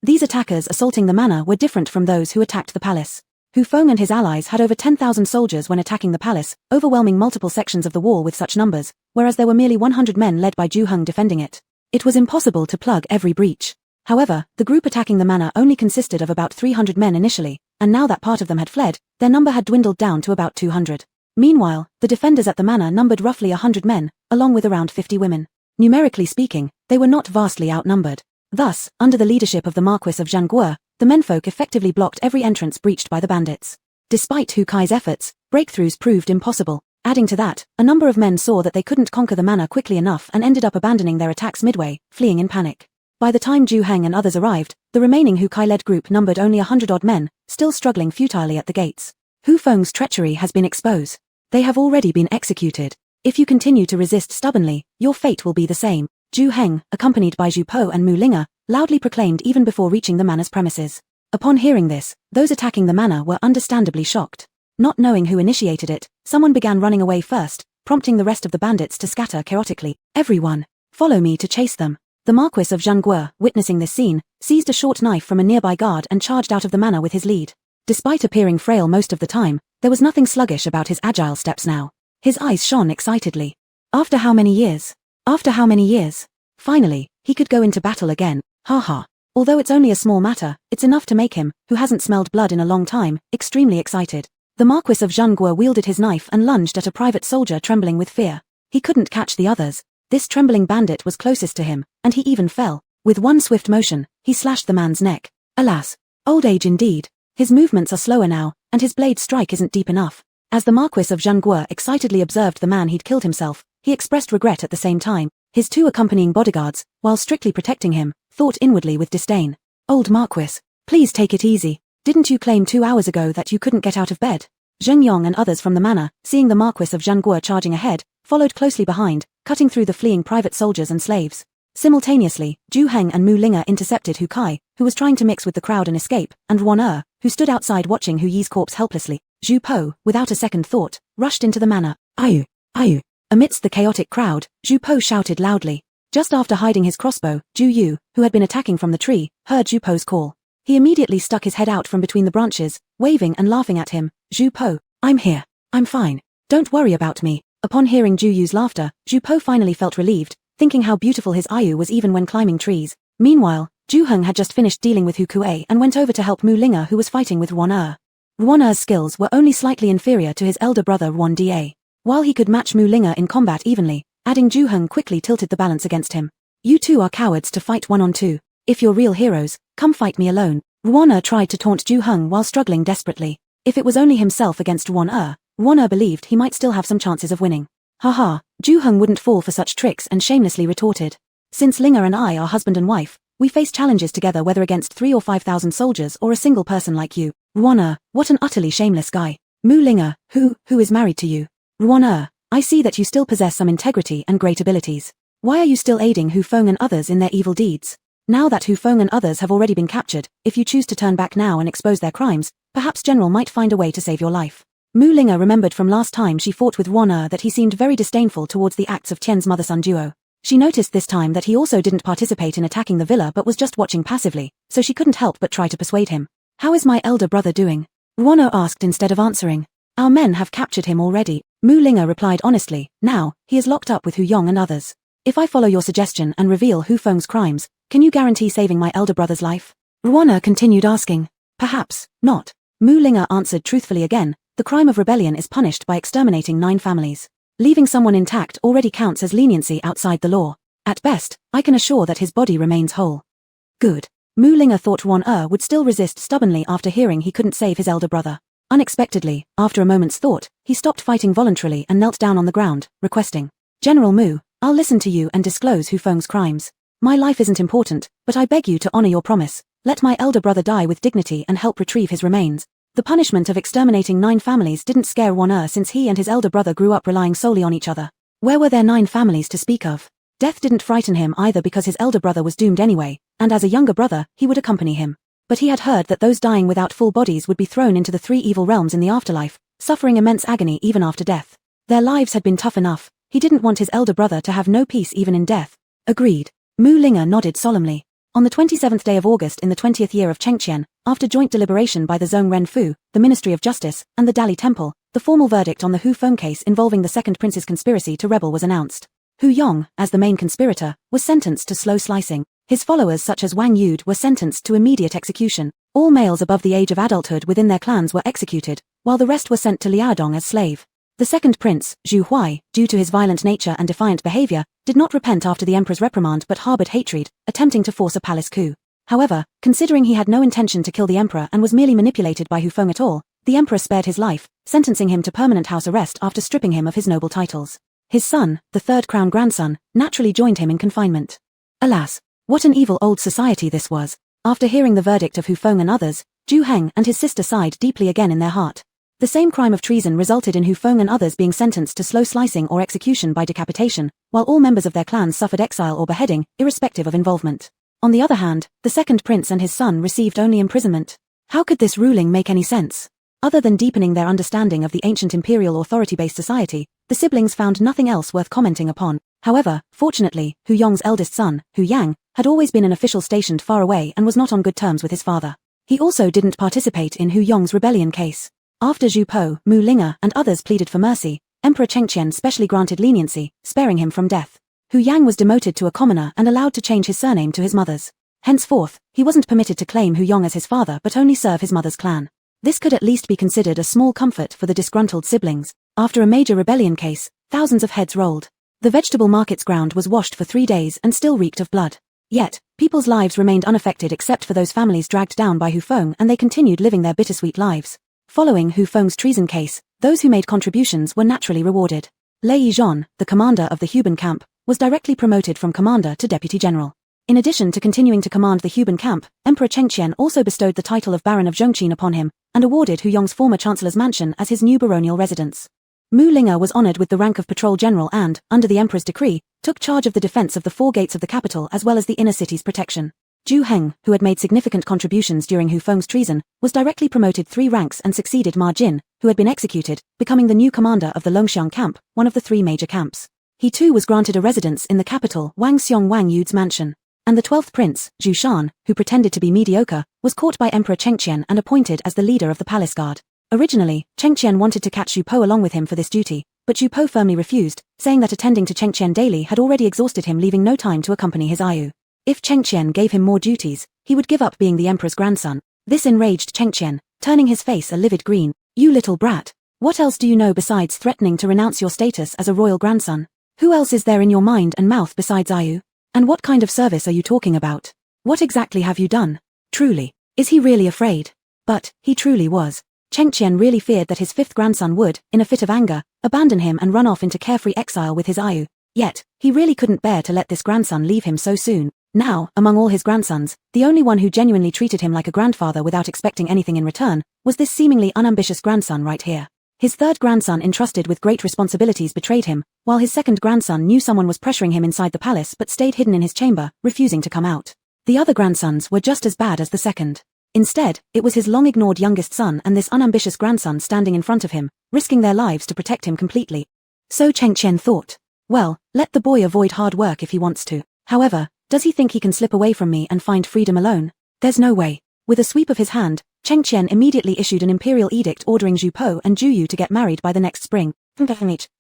These attackers assaulting the manor were different from those who attacked the palace. Hu Feng and his allies had over 10,000 soldiers when attacking the palace, overwhelming multiple sections of the wall with such numbers, whereas there were merely 100 men led by Ju Heng defending it. It was impossible to plug every breach. However, the group attacking the manor only consisted of about 300 men initially, and now that part of them had fled, their number had dwindled down to about 200. Meanwhile, the defenders at the manor numbered roughly 100 men, along with around 50 women. Numerically speaking, they were not vastly outnumbered. Thus, under the leadership of the Marquis of Zhangguo, the menfolk effectively blocked every entrance breached by the bandits. Despite Hu Kai's efforts, breakthroughs proved impossible. Adding to that, a number of men saw that they couldn't conquer the manor quickly enough and ended up abandoning their attacks midway, fleeing in panic. By the time Ju Heng and others arrived, the remaining Hu Kai-led group numbered only 100-odd men, still struggling futilely at the gates. Hu Feng's treachery has been exposed. They have already been executed. If you continue to resist stubbornly, your fate will be the same. Ju Heng, accompanied by Zhu Po and Mu Linga, loudly proclaimed even before reaching the manor's premises. Upon hearing this, those attacking the manor were understandably shocked. Not knowing who initiated it, someone began running away first, prompting the rest of the bandits to scatter chaotically. Everyone, follow me to chase them. The Marquis of Zhangguo, witnessing this scene, seized a short knife from a nearby guard and charged out of the manor with his lead. Despite appearing frail most of the time, there was nothing sluggish about his agile steps now. His eyes shone excitedly. After how many years? After how many years? Finally, he could go into battle again. Haha. Although it's only a small matter, it's enough to make him, who hasn't smelled blood in a long time, extremely excited. The Marquis of Zhangguo wielded his knife and lunged at a private soldier trembling with fear. He couldn't catch the others. This trembling bandit was closest to him, and he even fell. With one swift motion, he slashed the man's neck. Alas, old age indeed. His movements are slower now, and his blade strike isn't deep enough. As the Marquis of Zhangguo excitedly observed the man he'd killed himself, he expressed regret at the same time. His two accompanying bodyguards, while strictly protecting him, thought inwardly with disdain. Old Marquis, please take it easy. Didn't you claim 2 hours ago that you couldn't get out of bed? Zheng Yong and others from the manor, seeing the Marquis of Zhangguo charging ahead, followed closely behind, cutting through the fleeing private soldiers and slaves. Simultaneously, Ju Heng and Mu Linga intercepted Hu Kai, who was trying to mix with the crowd and escape, and Ruan-er, who stood outside watching Hu Yi's corpse helplessly. Zhu Po, without a second thought, rushed into the manor. Ayu! Ayu! Amidst the chaotic crowd, Zhu Po shouted loudly. Just after hiding his crossbow, Ju Yu, who had been attacking from the tree, heard Zhu Po's call. He immediately stuck his head out from between the branches, waving and laughing at him. Zhu Po, I'm here. I'm fine. Don't worry about me. Upon hearing Ju Yu's laughter, Zhu Po finally felt relieved, thinking how beautiful his Ayu was even when climbing trees. Meanwhile, Ju Heng had just finished dealing with Hu Kuei and went over to help Mu Linga, who was fighting with Ruan-er. Ruan-er's skills were only slightly inferior to his elder brother Ruan Da. While he could match Mu Linga in combat evenly, adding Ju Heng quickly tilted the balance against him. You two are cowards to fight 1-on-2. If you're real heroes, come fight me alone. Ruan-er tried to taunt Ju Heng while struggling desperately. If it was only himself against Ruan-er, Ruan believed he might still have some chances of winning. Haha, Ju Heng wouldn't fall for such tricks and shamelessly retorted. Since Linga and I are husband and wife, we face challenges together whether against 3,000 or 5,000 soldiers or a single person like you. Ruan, what an utterly shameless guy. Mu Linga, who is married to you. Ruan, I see that you still possess some integrity and great abilities. Why are you still aiding Hu Feng and others in their evil deeds? Now that Hu Feng and others have already been captured, if you choose to turn back now and expose their crimes, perhaps General might find a way to save your life. Mu Linga remembered from last time she fought with Ruan that he seemed very disdainful towards the acts of Tian's mother-son duo. She noticed this time that he also didn't participate in attacking the villa but was just watching passively, so she couldn't help but try to persuade him. How is my elder brother doing? Ruan asked instead of answering. Our men have captured him already. Mu Linga replied honestly. Now, he is locked up with Hu Yong and others. If I follow your suggestion and reveal Hu Feng's crimes, can you guarantee saving my elder brother's life? Ruan continued asking. Perhaps not. Mu Linga answered truthfully again. The crime of rebellion is punished by exterminating 9 families. Leaving someone intact already counts as leniency outside the law. At best, I can assure that his body remains whole. Good. Mu Linga thought Ruan would still resist stubbornly after hearing he couldn't save his elder brother. Unexpectedly, after a moment's thought, he stopped fighting voluntarily and knelt down on the ground, requesting, General Mu, I'll listen to you and disclose Hu Feng's crimes. My life isn't important, but I beg you to honor your promise. Let my elder brother die with dignity and help retrieve his remains. The punishment of exterminating 9 families didn't scare Ruan since he and his elder brother grew up relying solely on each other. Where were there 9 families to speak of? Death didn't frighten him either because his elder brother was doomed anyway, and as a younger brother, he would accompany him. But he had heard that those dying without full bodies would be thrown into the 3 evil realms in the afterlife, suffering immense agony even after death. Their lives had been tough enough. He didn't want his elder brother to have no peace even in death. Agreed. Mu Linga nodded solemnly. On the 27th day of August in the 20th year of Chengqian, after joint deliberation by the Zhong Renfu, the Ministry of Justice, and the Dali Temple, the formal verdict on the Hu Feng case involving the second prince's conspiracy to rebel was announced. Hu Yong, as the main conspirator, was sentenced to slow slicing. His followers such as Wang Yud were sentenced to immediate execution. All males above the age of adulthood within their clans were executed, while the rest were sent to Liaodong as slave. The second prince, Zhu Huai, due to his violent nature and defiant behavior, did not repent after the emperor's reprimand but harbored hatred, attempting to force a palace coup. However, considering he had no intention to kill the emperor and was merely manipulated by Hu Feng at all, the emperor spared his life, sentencing him to permanent house arrest after stripping him of his noble titles. His son, the third crown grandson, naturally joined him in confinement. Alas, what an evil old society this was. After hearing the verdict of Hu Feng and others, Ju Heng and his sister sighed deeply again in their heart. The same crime of treason resulted in Hu Feng and others being sentenced to slow slicing or execution by decapitation, while all members of their clans suffered exile or beheading, irrespective of involvement. On the other hand, the second prince and his son received only imprisonment. How could this ruling make any sense? Other than deepening their understanding of the ancient imperial authority-based society, the siblings found nothing else worth commenting upon. However, fortunately, Hu Yong's eldest son, Hu Yang, had always been an official stationed far away and was not on good terms with his father. He also didn't participate in Hu Yong's rebellion case. After Zhu Po, Mu Linga, and others pleaded for mercy, Emperor Chengqian specially granted leniency, sparing him from death. Hu Yang was demoted to a commoner and allowed to change his surname to his mother's. Henceforth, he wasn't permitted to claim Hu Yong as his father but only serve his mother's clan. This could at least be considered a small comfort for the disgruntled siblings. After a major rebellion case, thousands of heads rolled. The vegetable market's ground was washed for 3 days and still reeked of blood. Yet, people's lives remained unaffected except for those families dragged down by Hu Feng and they continued living their bittersweet lives. Following Hu Feng's treason case, those who made contributions were naturally rewarded. Lei Yizhan, the commander of the Huban camp, was directly promoted from commander to deputy general. In addition to continuing to command the Huban camp, Emperor Chengqian also bestowed the title of Baron of Zhongqin upon him, and awarded Hu Yong's former chancellor's mansion as his new baronial residence. Mu Linga was honored with the rank of patrol general and, under the emperor's decree, took charge of the defense of the 4 gates of the capital as well as the inner city's protection. Ju Heng, who had made significant contributions during Hu Feng's treason, was directly promoted 3 ranks and succeeded Ma Jin, who had been executed, becoming the new commander of the Longxiang camp, one of the 3 major camps. He too was granted a residence in the capital, Wang Xiong Wang Yud's mansion. And the 12th prince, Zhu Shan, who pretended to be mediocre, was caught by Emperor Chengqian and appointed as the leader of the palace guard. Originally, Chengqian wanted to catch Zhu Po along with him for this duty, but Zhu Po firmly refused, saying that attending to Chengqian daily had already exhausted him, leaving no time to accompany his Ayu. If Chengqian gave him more duties, he would give up being the emperor's grandson. This enraged Chengqian, turning his face a livid green. You little brat. What else do you know besides threatening to renounce your status as a royal grandson? Who else is there in your mind and mouth besides Ayu? And what kind of service are you talking about? What exactly have you done? Truly, is he really afraid? But, he truly was. Cheng Qian really feared that his fifth grandson would, in a fit of anger, abandon him and run off into carefree exile with his Ayu. Yet, he really couldn't bear to let this grandson leave him so soon. Now, among all his grandsons, the only one who genuinely treated him like a grandfather without expecting anything in return, was this seemingly unambitious grandson right here. His third grandson entrusted with great responsibilities betrayed him, while his second grandson knew someone was pressuring him inside the palace but stayed hidden in his chamber, refusing to come out. The other grandsons were just as bad as the second. Instead, it was his long-ignored youngest son and this unambitious grandson standing in front of him, risking their lives to protect him completely. So Cheng Qian thought. Well, let the boy avoid hard work if he wants to. However, does he think he can slip away from me and find freedom alone? There's no way. With a sweep of his hand, Cheng Qian immediately issued an imperial edict ordering Zhu Po and Zhu Yu to get married by the next spring.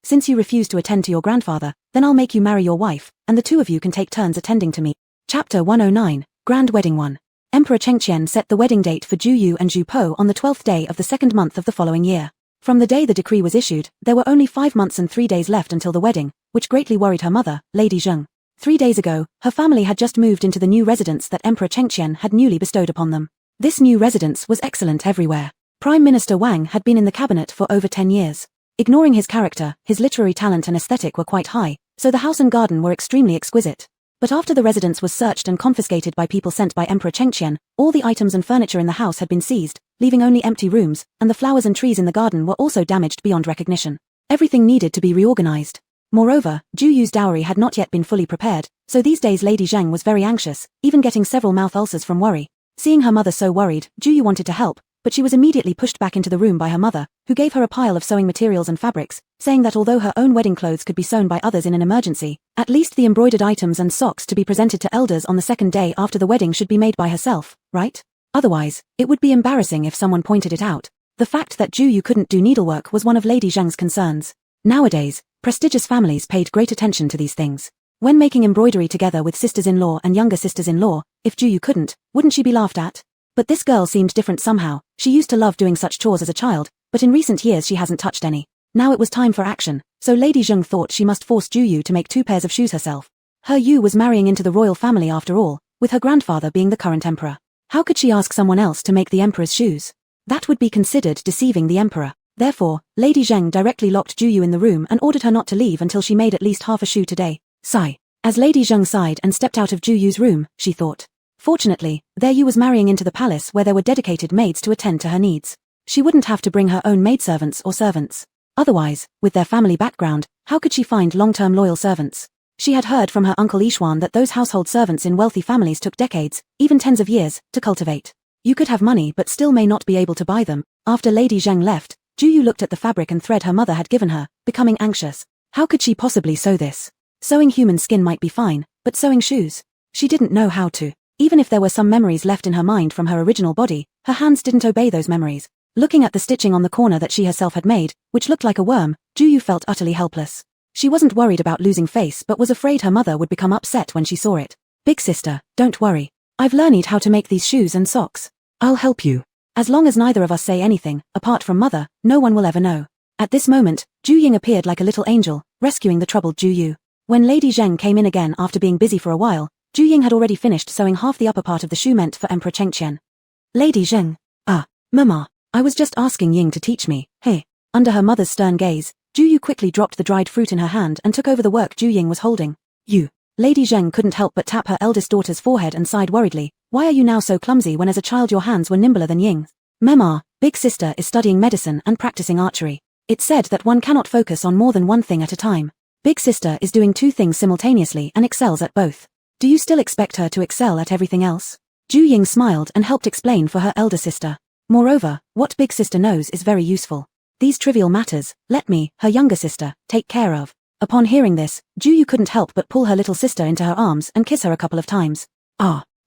Since you refuse to attend to your grandfather, then I'll make you marry your wife, and the two of you can take turns attending to me. Chapter 109, Grand Wedding 1. Emperor Cheng Qian set the wedding date for Zhu Yu and Zhu Po on the 12th day of the second month of the following year. From the day the decree was issued, there were only 5 months and 3 days left until the wedding, which greatly worried her mother, Lady Zheng. 3 days ago, her family had just moved into the new residence that Emperor Cheng Qian had newly bestowed upon them. This new residence was excellent everywhere. Prime Minister Wang had been in the cabinet for over 10 years. Ignoring his character, his literary talent and aesthetic were quite high, so the house and garden were extremely exquisite. But after the residence was searched and confiscated by people sent by Emperor Cheng Qian, all the items and furniture in the house had been seized, leaving only empty rooms, and the flowers and trees in the garden were also damaged beyond recognition. Everything needed to be reorganized. Moreover, Zhu Yu's dowry had not yet been fully prepared, so these days Lady Zheng was very anxious, even getting several mouth ulcers from worry. Seeing her mother so worried, Zhu Yu wanted to help, but she was immediately pushed back into the room by her mother, who gave her a pile of sewing materials and fabrics, saying that although her own wedding clothes could be sewn by others in an emergency, at least the embroidered items and socks to be presented to elders on the second day after the wedding should be made by herself, right? Otherwise, it would be embarrassing if someone pointed it out. The fact that Zhu Yu couldn't do needlework was one of Lady Zheng's concerns. Nowadays, prestigious families paid great attention to these things. When making embroidery together with sisters-in-law and younger sisters-in-law, if Zhu Yu couldn't, wouldn't she be laughed at? But this girl seemed different somehow. She used to love doing such chores as a child, but in recent years she hasn't touched any. Now it was time for action, so Lady Zheng thought she must force Zhu Yu to make 2 pairs of shoes herself. Her Yu was marrying into the royal family after all, with her grandfather being the current emperor. How could she ask someone else to make the emperor's shoes? That would be considered deceiving the emperor. Therefore, Lady Zheng directly locked Zhu Yu in the room and ordered her not to leave until she made at least half a shoe today. Sigh. As Lady Zheng sighed and stepped out of Zhu Yu's room, she thought. Fortunately, there Yu was marrying into the palace where there were dedicated maids to attend to her needs. She wouldn't have to bring her own maidservants or servants. Otherwise, with their family background, how could she find long-term loyal servants? She had heard from her uncle Yishuan that those household servants in wealthy families took decades, even tens of years, to cultivate. You could have money but still may not be able to buy them. After Lady Zheng left, Zhu Yu looked at the fabric and thread her mother had given her, becoming anxious. How could she possibly sew this? Sewing human skin might be fine, but sewing shoes? She didn't know how to. Even if there were some memories left in her mind from her original body, her hands didn't obey those memories. Looking at the stitching on the corner that she herself had made, which looked like a worm, Zhu Yu felt utterly helpless. She wasn't worried about losing face but was afraid her mother would become upset when she saw it. Big sister, don't worry. I've learned how to make these shoes and socks. I'll help you. As long as neither of us say anything, apart from mother, no one will ever know. At this moment, Zhu Ying appeared like a little angel, rescuing the troubled Zhu Yu. When Lady Zheng came in again after being busy for a while, Zhu Ying had already finished sewing half the upper part of the shoe meant for Emperor Cheng Qian. Lady Zheng. Mama. I was just asking Ying to teach me. Hey. Under her mother's stern gaze, Zhu Yu quickly dropped the dried fruit in her hand and took over the work Zhu Ying was holding. You. Lady Zheng couldn't help but tap her eldest daughter's forehead and sighed worriedly. Why are you now so clumsy when as a child your hands were nimbler than Ying's? Mema, big sister is studying medicine and practicing archery. It's said that one cannot focus on more than one thing at a time. Big sister is doing 2 things simultaneously and excels at both. Do you still expect her to excel at everything else? Zhu Ying smiled and helped explain for her elder sister. Moreover, what big sister knows is very useful. These trivial matters, let me, her younger sister, take care of. Upon hearing this, Zhu Yu couldn't help but pull her little sister into her arms and kiss her a couple of times.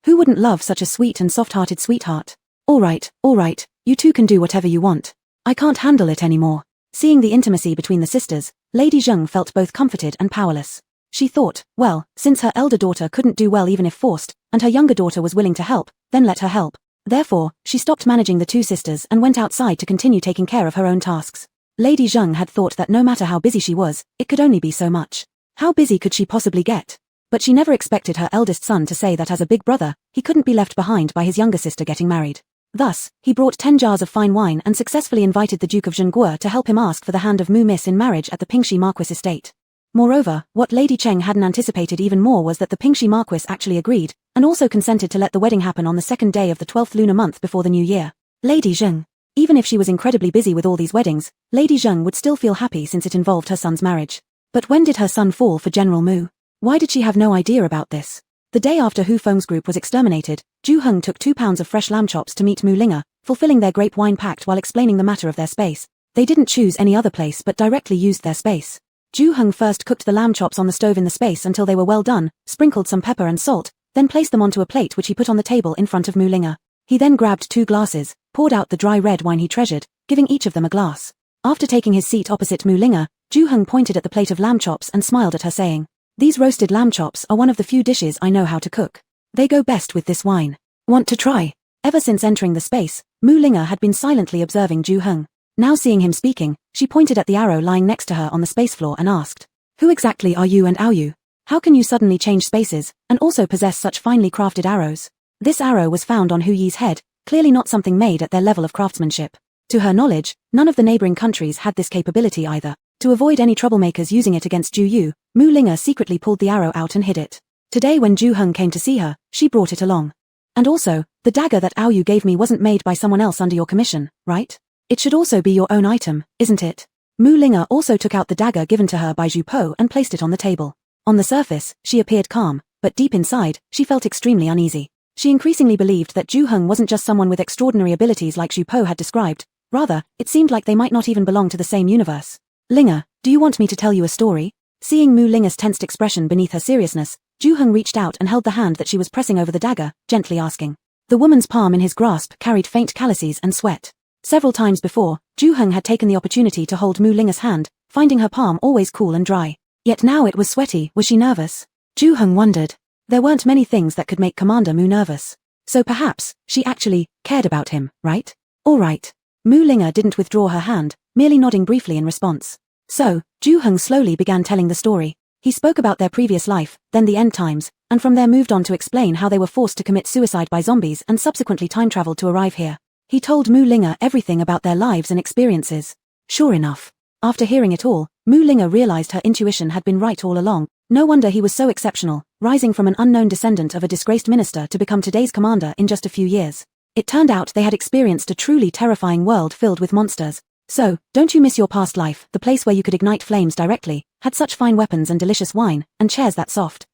Who wouldn't love such a sweet and soft-hearted sweetheart? All right, you two can do whatever you want. I can't handle it anymore. Seeing the intimacy between the sisters, Lady Zheng felt both comforted and powerless. She thought, well, since her elder daughter couldn't do well even if forced, and her younger daughter was willing to help, then let her help. Therefore, she stopped managing the 2 sisters and went outside to continue taking care of her own tasks. Lady Zheng had thought that no matter how busy she was, it could only be so much. How busy could she possibly get? But she never expected her eldest son to say that as a big brother, he couldn't be left behind by his younger sister getting married. Thus, he brought 10 jars of fine wine and successfully invited the Duke of Zhenguo to help him ask for the hand of Mu Miss in marriage at the Pingxi Marquis estate. Moreover, what Lady Cheng hadn't anticipated even more was that the Pingxi Marquis actually agreed, and also consented to let the wedding happen on the 2nd day of the 12th lunar month before the new year. Lady Zheng. Even if she was incredibly busy with all these weddings, Lady Zheng would still feel happy since it involved her son's marriage. But when did her son fall for General Mu? Why did she have no idea about this? The day after Hu Feng's group was exterminated, Zhu Heng took 2 pounds of fresh lamb chops to meet Mu Linga, fulfilling their grape wine pact while explaining the matter of their space. They didn't choose any other place but directly used their space. Zhu Heng first cooked the lamb chops on the stove in the space until they were well done, sprinkled some pepper and salt, then placed them onto a plate which he put on the table in front of Mu Linga. He then grabbed 2 glasses, poured out the dry red wine he treasured, giving each of them a glass. After taking his seat opposite Mu Linga, Zhu Heng pointed at the plate of lamb chops and smiled at her saying, "These roasted lamb chops are one of the few dishes I know how to cook. They go best with this wine. Want to try?" Ever since entering the space, Mu Linga had been silently observing Zhu Heng. Now seeing him speaking, she pointed at the arrow lying next to her on the space floor and asked, "Who exactly are you and Aoyu? How can you suddenly change spaces, and also possess such finely crafted arrows?" This arrow was found on Hu Yi's head, clearly not something made at their level of craftsmanship. To her knowledge, none of the neighboring countries had this capability either. To avoid any troublemakers using it against Zhu Yu, Mu Linga secretly pulled the arrow out and hid it. Today when Zhu Heng came to see her, she brought it along. "And also, the dagger that Aoyu gave me wasn't made by someone else under your commission, right? It should also be your own item, isn't it?" Mu Linga also took out the dagger given to her by Zhu Po and placed it on the table. On the surface, she appeared calm, but deep inside, she felt extremely uneasy. She increasingly believed that Zhu Heng wasn't just someone with extraordinary abilities like Zhu Po had described, rather, it seemed like they might not even belong to the same universe. "Linga, do you want me to tell you a story?" Seeing Mu Linga's tensed expression beneath her seriousness, Zhu Heng reached out and held the hand that she was pressing over the dagger, gently asking. The woman's palm in his grasp carried faint calluses and sweat. Several times before, Zhu Heng had taken the opportunity to hold Mu Linga's hand, finding her palm always cool and dry. Yet now it was sweaty. Was she nervous? Zhu Heng wondered. There weren't many things that could make Commander Mu nervous. So perhaps, she actually cared about him, right? All right. Mu Linga didn't withdraw her hand, merely nodding briefly in response. So, Zhu Heng slowly began telling the story. He spoke about their previous life, then the end times, and from there moved on to explain how they were forced to commit suicide by zombies and subsequently time-traveled to arrive here. He told Mu Linga everything about their lives and experiences. Sure enough. After hearing it all, Mu Linga realized her intuition had been right all along. No wonder he was so exceptional, rising from an unknown descendant of a disgraced minister to become today's commander in just a few years. It turned out they had experienced a truly terrifying world filled with monsters. So, don't you miss your past life, the place where you could ignite flames directly, had such fine weapons and delicious wine, and chairs that soft.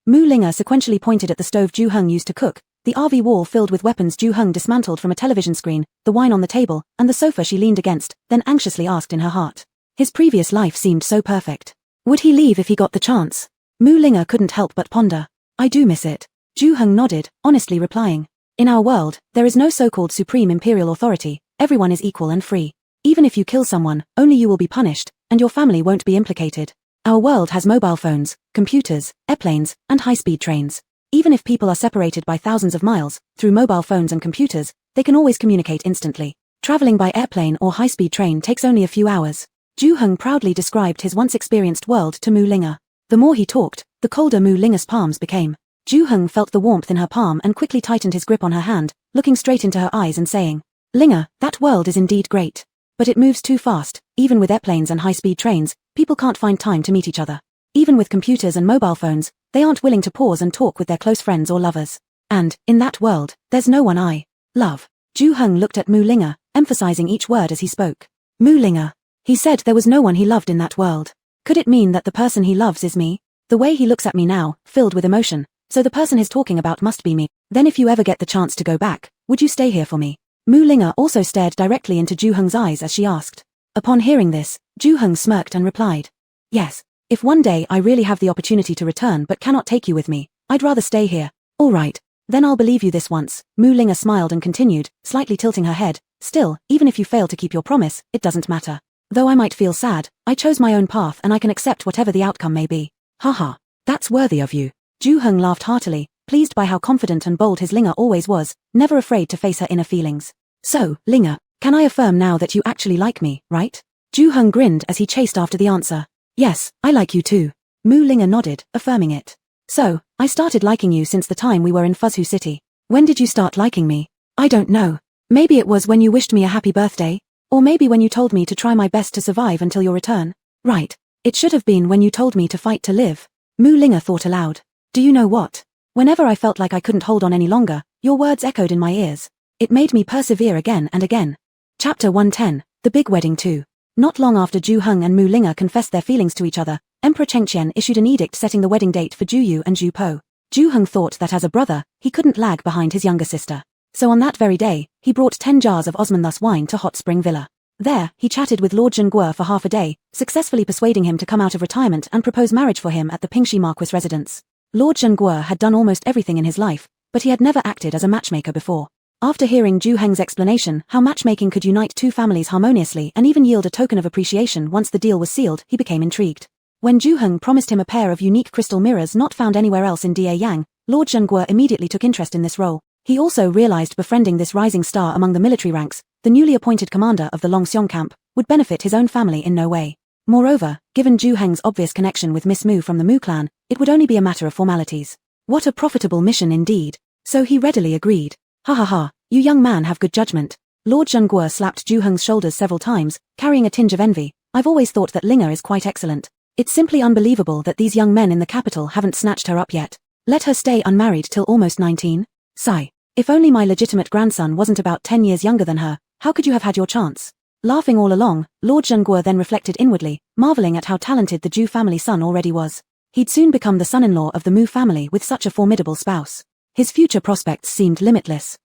Mu Linga sequentially pointed at the stove Zhu Heng used to cook, the RV wall filled with weapons Zhu Heng dismantled from a television screen, the wine on the table, and the sofa she leaned against, then anxiously asked in her heart. His previous life seemed so perfect. Would he leave if he got the chance? Mu Linga couldn't help but ponder. I do miss it. Zhu Heng nodded, honestly replying. In our world, there is no so-called supreme imperial authority, everyone is equal and free. Even if you kill someone, only you will be punished, and your family won't be implicated. Our world has mobile phones, computers, airplanes, and high-speed trains. Even if people are separated by thousands of miles, through mobile phones and computers, they can always communicate instantly. Traveling by airplane or high-speed train takes only a few hours. Zhu Heng proudly described his once-experienced world to Mu Linga. The more he talked, the colder Mu Linga's palms became. Zhu Heng felt the warmth in her palm and quickly tightened his grip on her hand, looking straight into her eyes and saying, Linga, that world is indeed great. But it moves too fast. Even with airplanes and high-speed trains, people can't find time to meet each other. Even with computers and mobile phones, they aren't willing to pause and talk with their close friends or lovers. And, in that world, there's no one I love. Zhu Heng looked at Mu Linga, emphasizing each word as he spoke. Mu Linga. He said there was no one he loved in that world. Could it mean that the person he loves is me? The way he looks at me now, filled with emotion, so the person he's talking about must be me. Then if you ever get the chance to go back, would you stay here for me? Mu Linga also stared directly into Zhu Heng's eyes as she asked. Upon hearing this, Zhu Heng smirked and replied, Yes. If one day I really have the opportunity to return but cannot take you with me, I'd rather stay here. All right. Then I'll believe you this once. Mu Linga smiled and continued, slightly tilting her head. Still, even if you fail to keep your promise, it doesn't matter. Though I might feel sad, I chose my own path and I can accept whatever the outcome may be. Haha. That's worthy of you. Zhu Heng laughed heartily, pleased by how confident and bold his Linga always was, never afraid to face her inner feelings. So, Linga, can I affirm now that you actually like me, right? Zhu Heng grinned as he chased after the answer. Yes, I like you too. Mu Linga nodded, affirming it. So, I started liking you since the time we were in Fuzhu City. When did you start liking me? I don't know. Maybe it was when you wished me a happy birthday? Or maybe when you told me to try my best to survive until your return? Right. It should have been when you told me to fight to live. Mu Linga thought aloud. Do you know what? Whenever I felt like I couldn't hold on any longer, your words echoed in my ears. It made me persevere again and again. Chapter 110, The Big Wedding 2. Not long after Ju Heng and Mu Linga confessed their feelings to each other, Emperor Chengqian issued an edict setting the wedding date for Ju Yu and Ju Po. Ju Heng thought that as a brother, he couldn't lag behind his younger sister. So on that very day, he brought 10 jars of Osmanthus wine to Hot Spring Villa. There, he chatted with Lord Zhenguo for half a day, successfully persuading him to come out of retirement and propose marriage for him at the Pingxi Marquis residence. Lord Zhenguo had done almost everything in his life, but he had never acted as a matchmaker before. After hearing Ju Heng's explanation how matchmaking could unite two families harmoniously and even yield a token of appreciation once the deal was sealed, he became intrigued. When Ju Heng promised him a pair of unique crystal mirrors not found anywhere else in Yang, Lord Zhenguo immediately took interest in this role. He also realized befriending this rising star among the military ranks, the newly appointed commander of the Longxiong camp, would benefit his own family in no way. Moreover, given Ju Heng's obvious connection with Miss Mu from the Mu clan, it would only be a matter of formalities. What a profitable mission indeed. So he readily agreed. Ha ha ha, you young man have good judgment. Lord Zhenguo slapped Ju Heng's shoulders several times, carrying a tinge of envy. I've always thought that Linga is quite excellent. It's simply unbelievable that these young men in the capital haven't snatched her up yet. Let her stay unmarried till almost 19? Sigh. If only my legitimate grandson wasn't about 10 years younger than her, how could you have had your chance? Laughing all along, Lord Zhenguo then reflected inwardly, marveling at how talented the Ju family son already was. He'd soon become the son-in-law of the Mu family with such a formidable spouse. His future prospects seemed limitless.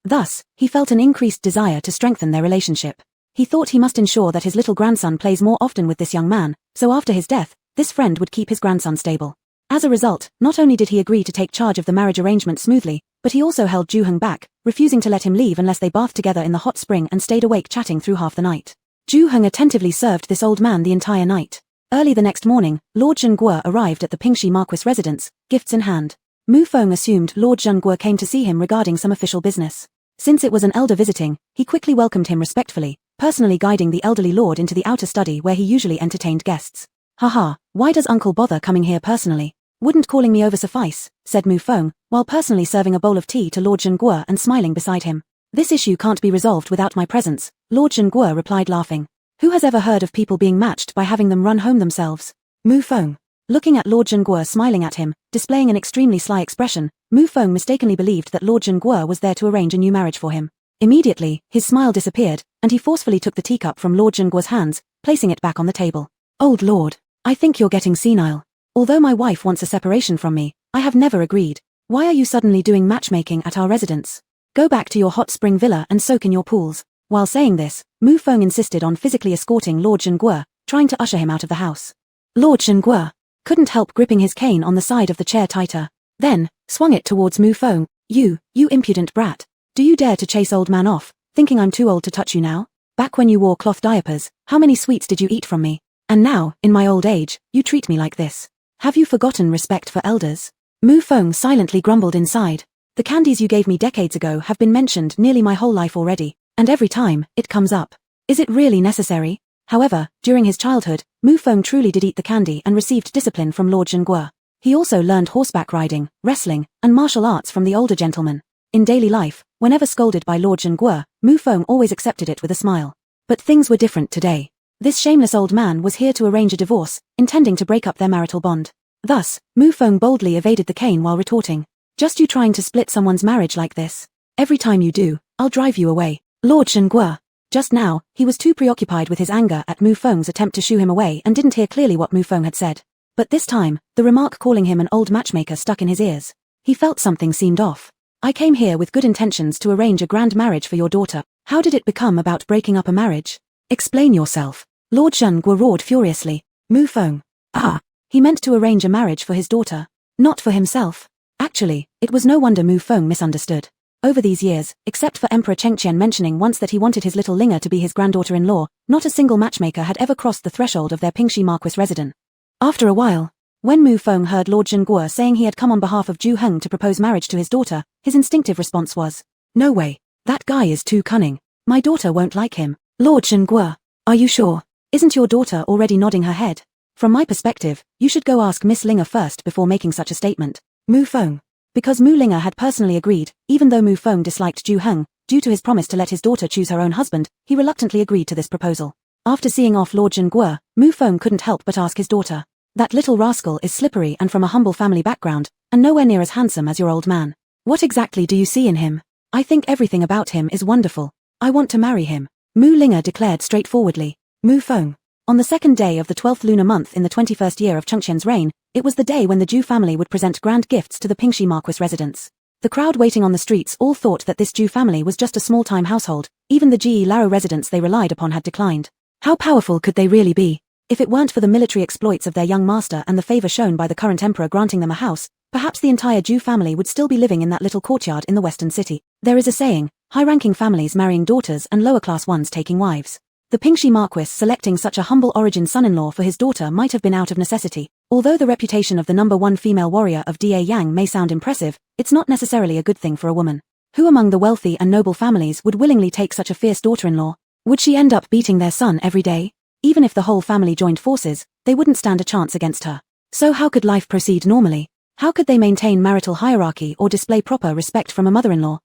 Thus, he felt an increased desire to strengthen their relationship. He thought he must ensure that his little grandson plays more often with this young man, so after his death, this friend would keep his grandson stable. As a result, not only did he agree to take charge of the marriage arrangement smoothly, but he also held Ju Heng back, refusing to let him leave unless they bathed together in the hot spring and stayed awake chatting through half the night. Ju Heng attentively served this old man the entire night. Early the next morning, Lord Zhenguo arrived at the Pingxi Marquis residence, gifts in hand. Mu Feng assumed Lord Zhenguo came to see him regarding some official business. Since it was an elder visiting, he quickly welcomed him respectfully, personally guiding the elderly lord into the outer study where he usually entertained guests. Haha, why does uncle bother coming here personally? Wouldn't calling me over suffice, said Mu Feng, while personally serving a bowl of tea to Lord Zhenguo and smiling beside him. This issue can't be resolved without my presence, Lord Zhenguo replied laughing. Who has ever heard of people being matched by having them run home themselves? Mu Feng. Looking at Lord Zhenguo smiling at him, displaying an extremely sly expression, Mu Feng mistakenly believed that Lord Zhenguo was there to arrange a new marriage for him. Immediately, his smile disappeared, and he forcefully took the teacup from Lord Zhenguo's hands, placing it back on the table. Old lord, I think you're getting senile. Although my wife wants a separation from me, I have never agreed. Why are you suddenly doing matchmaking at our residence? Go back to your hot spring villa and soak in your pools. While saying this, Mu Feng insisted on physically escorting Lord Zhenguo, trying to usher him out of the house. Lord Zhenguo couldn't help gripping his cane on the side of the chair tighter. Then, swung it towards Mu Feng. You impudent brat. Do you dare to chase old man off, thinking I'm too old to touch you now? Back when you wore cloth diapers, how many sweets did you eat from me? And now, in my old age, you treat me like this. Have you forgotten respect for elders? Mu Feng silently grumbled inside. The candies you gave me decades ago have been mentioned nearly my whole life already, and every time, it comes up. Is it really necessary? However, during his childhood, Mu Feng truly did eat the candy and received discipline from Lord Zhenguo. He also learned horseback riding, wrestling, and martial arts from the older gentleman. In daily life, whenever scolded by Lord Zhenguo, Mu Feng always accepted it with a smile. But things were different today. This shameless old man was here to arrange a divorce, intending to break up their marital bond. Thus, Mu Feng boldly evaded the cane while retorting. Just you trying to split someone's marriage like this? Every time you do, I'll drive you away. Lord Zhenguo. Just now, he was too preoccupied with his anger at Mu Feng's attempt to shoo him away and didn't hear clearly what Mu Feng had said. But this time, the remark calling him an old matchmaker stuck in his ears. He felt something seemed off. I came here with good intentions to arrange a grand marriage for your daughter. How did it become about breaking up a marriage? Explain yourself. Lord Zhenguo roared furiously. Mu Feng. Ah, he meant to arrange a marriage for his daughter, not for himself. Actually, it was no wonder Mu Feng misunderstood. Over these years, except for Emperor Chengqian mentioning once that he wanted his little Linga to be his granddaughter-in-law, not a single matchmaker had ever crossed the threshold of their Pingxi Marquis residence. After a while, when Mu Feng heard Lord Zhenguo saying he had come on behalf of Ju Heng to propose marriage to his daughter, his instinctive response was, no way, that guy is too cunning. My daughter won't like him. Lord Zhenguo, are you sure? Isn't your daughter already nodding her head? From my perspective, you should go ask Miss Linga first before making such a statement. Mu Feng. Because Mu Linga had personally agreed, even though Mu Feng disliked Ju Heng, Due to his promise to let his daughter choose her own husband, he reluctantly agreed to this proposal. After seeing off Lord Zhenguo, Mu Feng couldn't help but ask his daughter. That little rascal is slippery and from a humble family background, and nowhere near as handsome as your old man. What exactly do you see in him? I think everything about him is wonderful. I want to marry him, Mu Linga declared straightforwardly. Mu Feng. On the second day of the 12th lunar month in the 21st year of Chengqian's reign, it was the day when the Zhu family would present grand gifts to the Pingxi Marquis residence. The crowd waiting on the streets all thought that this Zhu family was just a small-time household. Even the Ji Laro residence they relied upon had declined. How powerful could they really be? If it weren't for the military exploits of their young master and the favor shown by the current emperor granting them a house, perhaps the entire Zhu family would still be living in that little courtyard in the western city. There is a saying, high-ranking families marrying daughters and lower-class ones taking wives. The Pingxi Marquis selecting such a humble origin son-in-law for his daughter might have been out of necessity. Although the reputation of the #1 female warrior of Da Yang may sound impressive, it's not necessarily a good thing for a woman. Who among the wealthy and noble families would willingly take such a fierce daughter-in-law? Would she end up beating their son every day? Even if the whole family joined forces, they wouldn't stand a chance against her. So how could life proceed normally? How could they maintain marital hierarchy or display proper respect from a mother-in-law?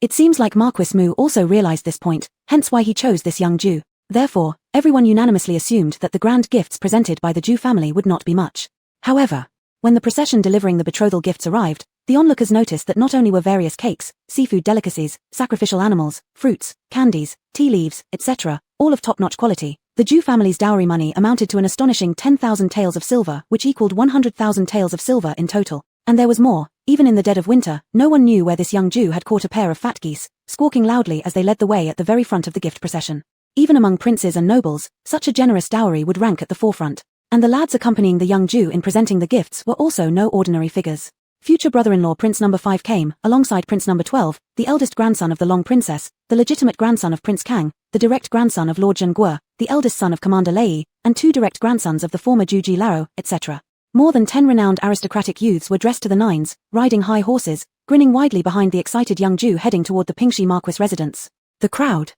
It seems like Marquis Mu also realized this point, hence why he chose this young Jew. Therefore, everyone unanimously assumed that the grand gifts presented by the Zhu family would not be much. However, when the procession delivering the betrothal gifts arrived, the onlookers noticed that not only were various cakes, seafood delicacies, sacrificial animals, fruits, candies, tea leaves, etc., all of top-notch quality, the Zhu family's dowry money amounted to an astonishing 10,000 taels of silver, which equaled 100,000 taels of silver in total. And there was more. Even in the dead of winter, no one knew where this young Jew had caught a pair of fat geese, squawking loudly as they led the way at the very front of the gift procession. Even among princes and nobles, such a generous dowry would rank at the forefront. And the lads accompanying the young Jew in presenting the gifts were also no ordinary figures. Future brother-in-law Prince No. 5 came, alongside Prince No. 12, the eldest grandson of the Long Princess, the legitimate grandson of Prince Kang, the direct grandson of Lord Zhenguo, the eldest son of Commander Lei, and 2 direct grandsons of the former Zhu Ji Laro, etc. More than 10 renowned aristocratic youths were dressed to the nines, riding high horses, grinning widely behind the excited young Jew heading toward the Pingxi Marquis residence. The crowd.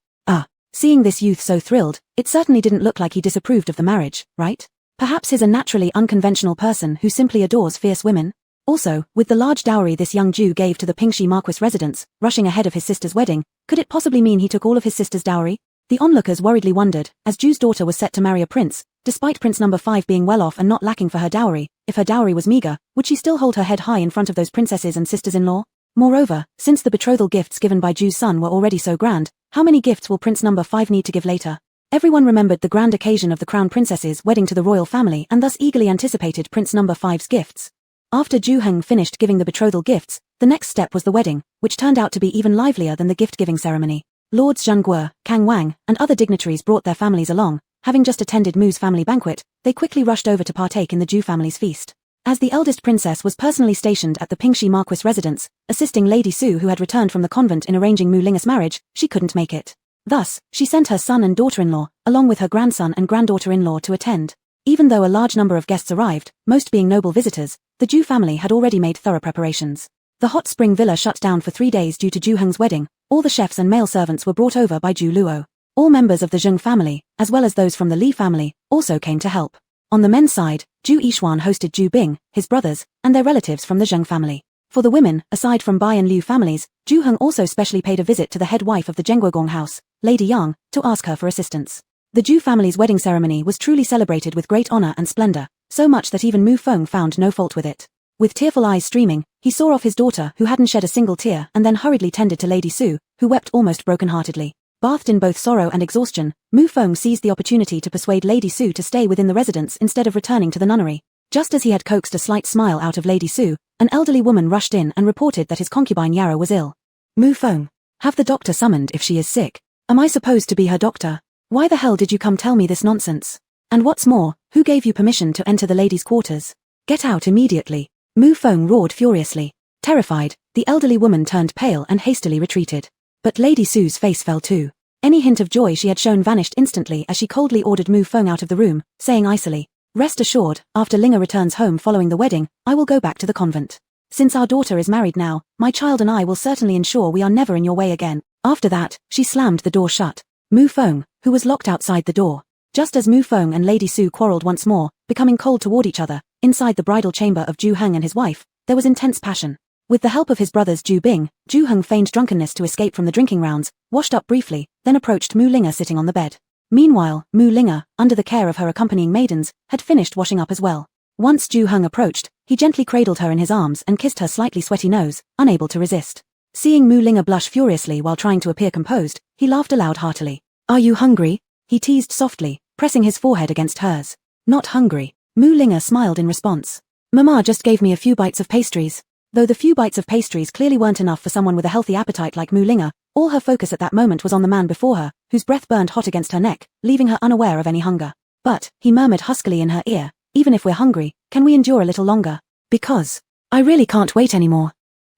Seeing this youth so thrilled, it certainly didn't look like he disapproved of the marriage, right? Perhaps he's a naturally unconventional person who simply adores fierce women? Also, with the large dowry this young Jew gave to the Pingxi Marquis residence, rushing ahead of his sister's wedding, could it possibly mean he took all of his sister's dowry? The onlookers worriedly wondered, as Jew's daughter was set to marry a prince, despite Prince No. 5 being well off and not lacking for her dowry, if her dowry was meager, would she still hold her head high in front of those princesses and sisters-in-law? Moreover, since the betrothal gifts given by Jew's son were already so grand, how many gifts will Prince No. 5 need to give later? Everyone remembered the grand occasion of the crown princess's wedding to the royal family and thus eagerly anticipated Prince No. 5's gifts. After Zhu Heng finished giving the betrothal gifts, the next step was the wedding, which turned out to be even livelier than the gift-giving ceremony. Lords Zhangguo, Kang Wang, and other dignitaries brought their families along. Having just attended Mu's family banquet, they quickly rushed over to partake in the Zhu family's feast. As the eldest princess was personally stationed at the Pingxi Marquis residence, assisting Lady Su who had returned from the convent in arranging Mu Linga's marriage, she couldn't make it. Thus, she sent her son and daughter-in-law, along with her grandson and granddaughter-in-law to attend. Even though a large number of guests arrived, most being noble visitors, the Zhu family had already made thorough preparations. The hot spring villa shut down for 3 days due to Zhu Heng's wedding. All the chefs and male servants were brought over by Zhu Luo. All members of the Zheng family, as well as those from the Li family, also came to help. On the men's side, Zhu Yishuan hosted Zhu Bing, his brothers, and their relatives from the Zheng family. For the women, aside from Bai and Liu families, Zhu Heng also specially paid a visit to the head wife of the Zhenguogong house, Lady Yang, to ask her for assistance. The Zhu family's wedding ceremony was truly celebrated with great honor and splendor, so much that even Mu Feng found no fault with it. With tearful eyes streaming, he saw off his daughter who hadn't shed a single tear and then hurriedly tended to Lady Su, who wept almost broken-heartedly. Bathed in both sorrow and exhaustion, Mu Feng seized the opportunity to persuade Lady Su to stay within the residence instead of returning to the nunnery. Just as he had coaxed a slight smile out of Lady Su, an elderly woman rushed in and reported that his concubine Yarrow was ill. Mu Feng, have the doctor summoned if she is sick. Am I supposed to be her doctor? Why the hell did you come tell me this nonsense? And what's more, who gave you permission to enter the ladies' quarters? Get out immediately. Mu Feng roared furiously. Terrified, the elderly woman turned pale and hastily retreated. But Lady Su's face fell too. Any hint of joy she had shown vanished instantly as she coldly ordered Mu Feng out of the room, saying icily, "Rest assured, after Linga returns home following the wedding, I will go back to the convent. Since our daughter is married now, my child and I will certainly ensure we are never in your way again." After that, she slammed the door shut. Mu Feng, who was locked outside the door. Just as Mu Feng and Lady Su quarreled once more, becoming cold toward each other, inside the bridal chamber of Zhu Heng and his wife, there was intense passion. With the help of his brothers Ju Bing, Ju Heng feigned drunkenness to escape from the drinking rounds, washed up briefly, then approached Mu Linga sitting on the bed. Meanwhile, Mu Linga, under the care of her accompanying maidens, had finished washing up as well. Once Ju Heng approached, he gently cradled her in his arms and kissed her slightly sweaty nose, unable to resist. Seeing Mu Linga blush furiously while trying to appear composed, he laughed aloud heartily. "Are you hungry?" he teased softly, pressing his forehead against hers. "Not hungry." Mu Linga smiled in response. "Mama just gave me a few bites of pastries." Though the few bites of pastries clearly weren't enough for someone with a healthy appetite like Mu Linga, all her focus at that moment was on the man before her, whose breath burned hot against her neck, leaving her unaware of any hunger. "But," he murmured huskily in her ear, "even if we're hungry, can we endure a little longer? Because I really can't wait anymore."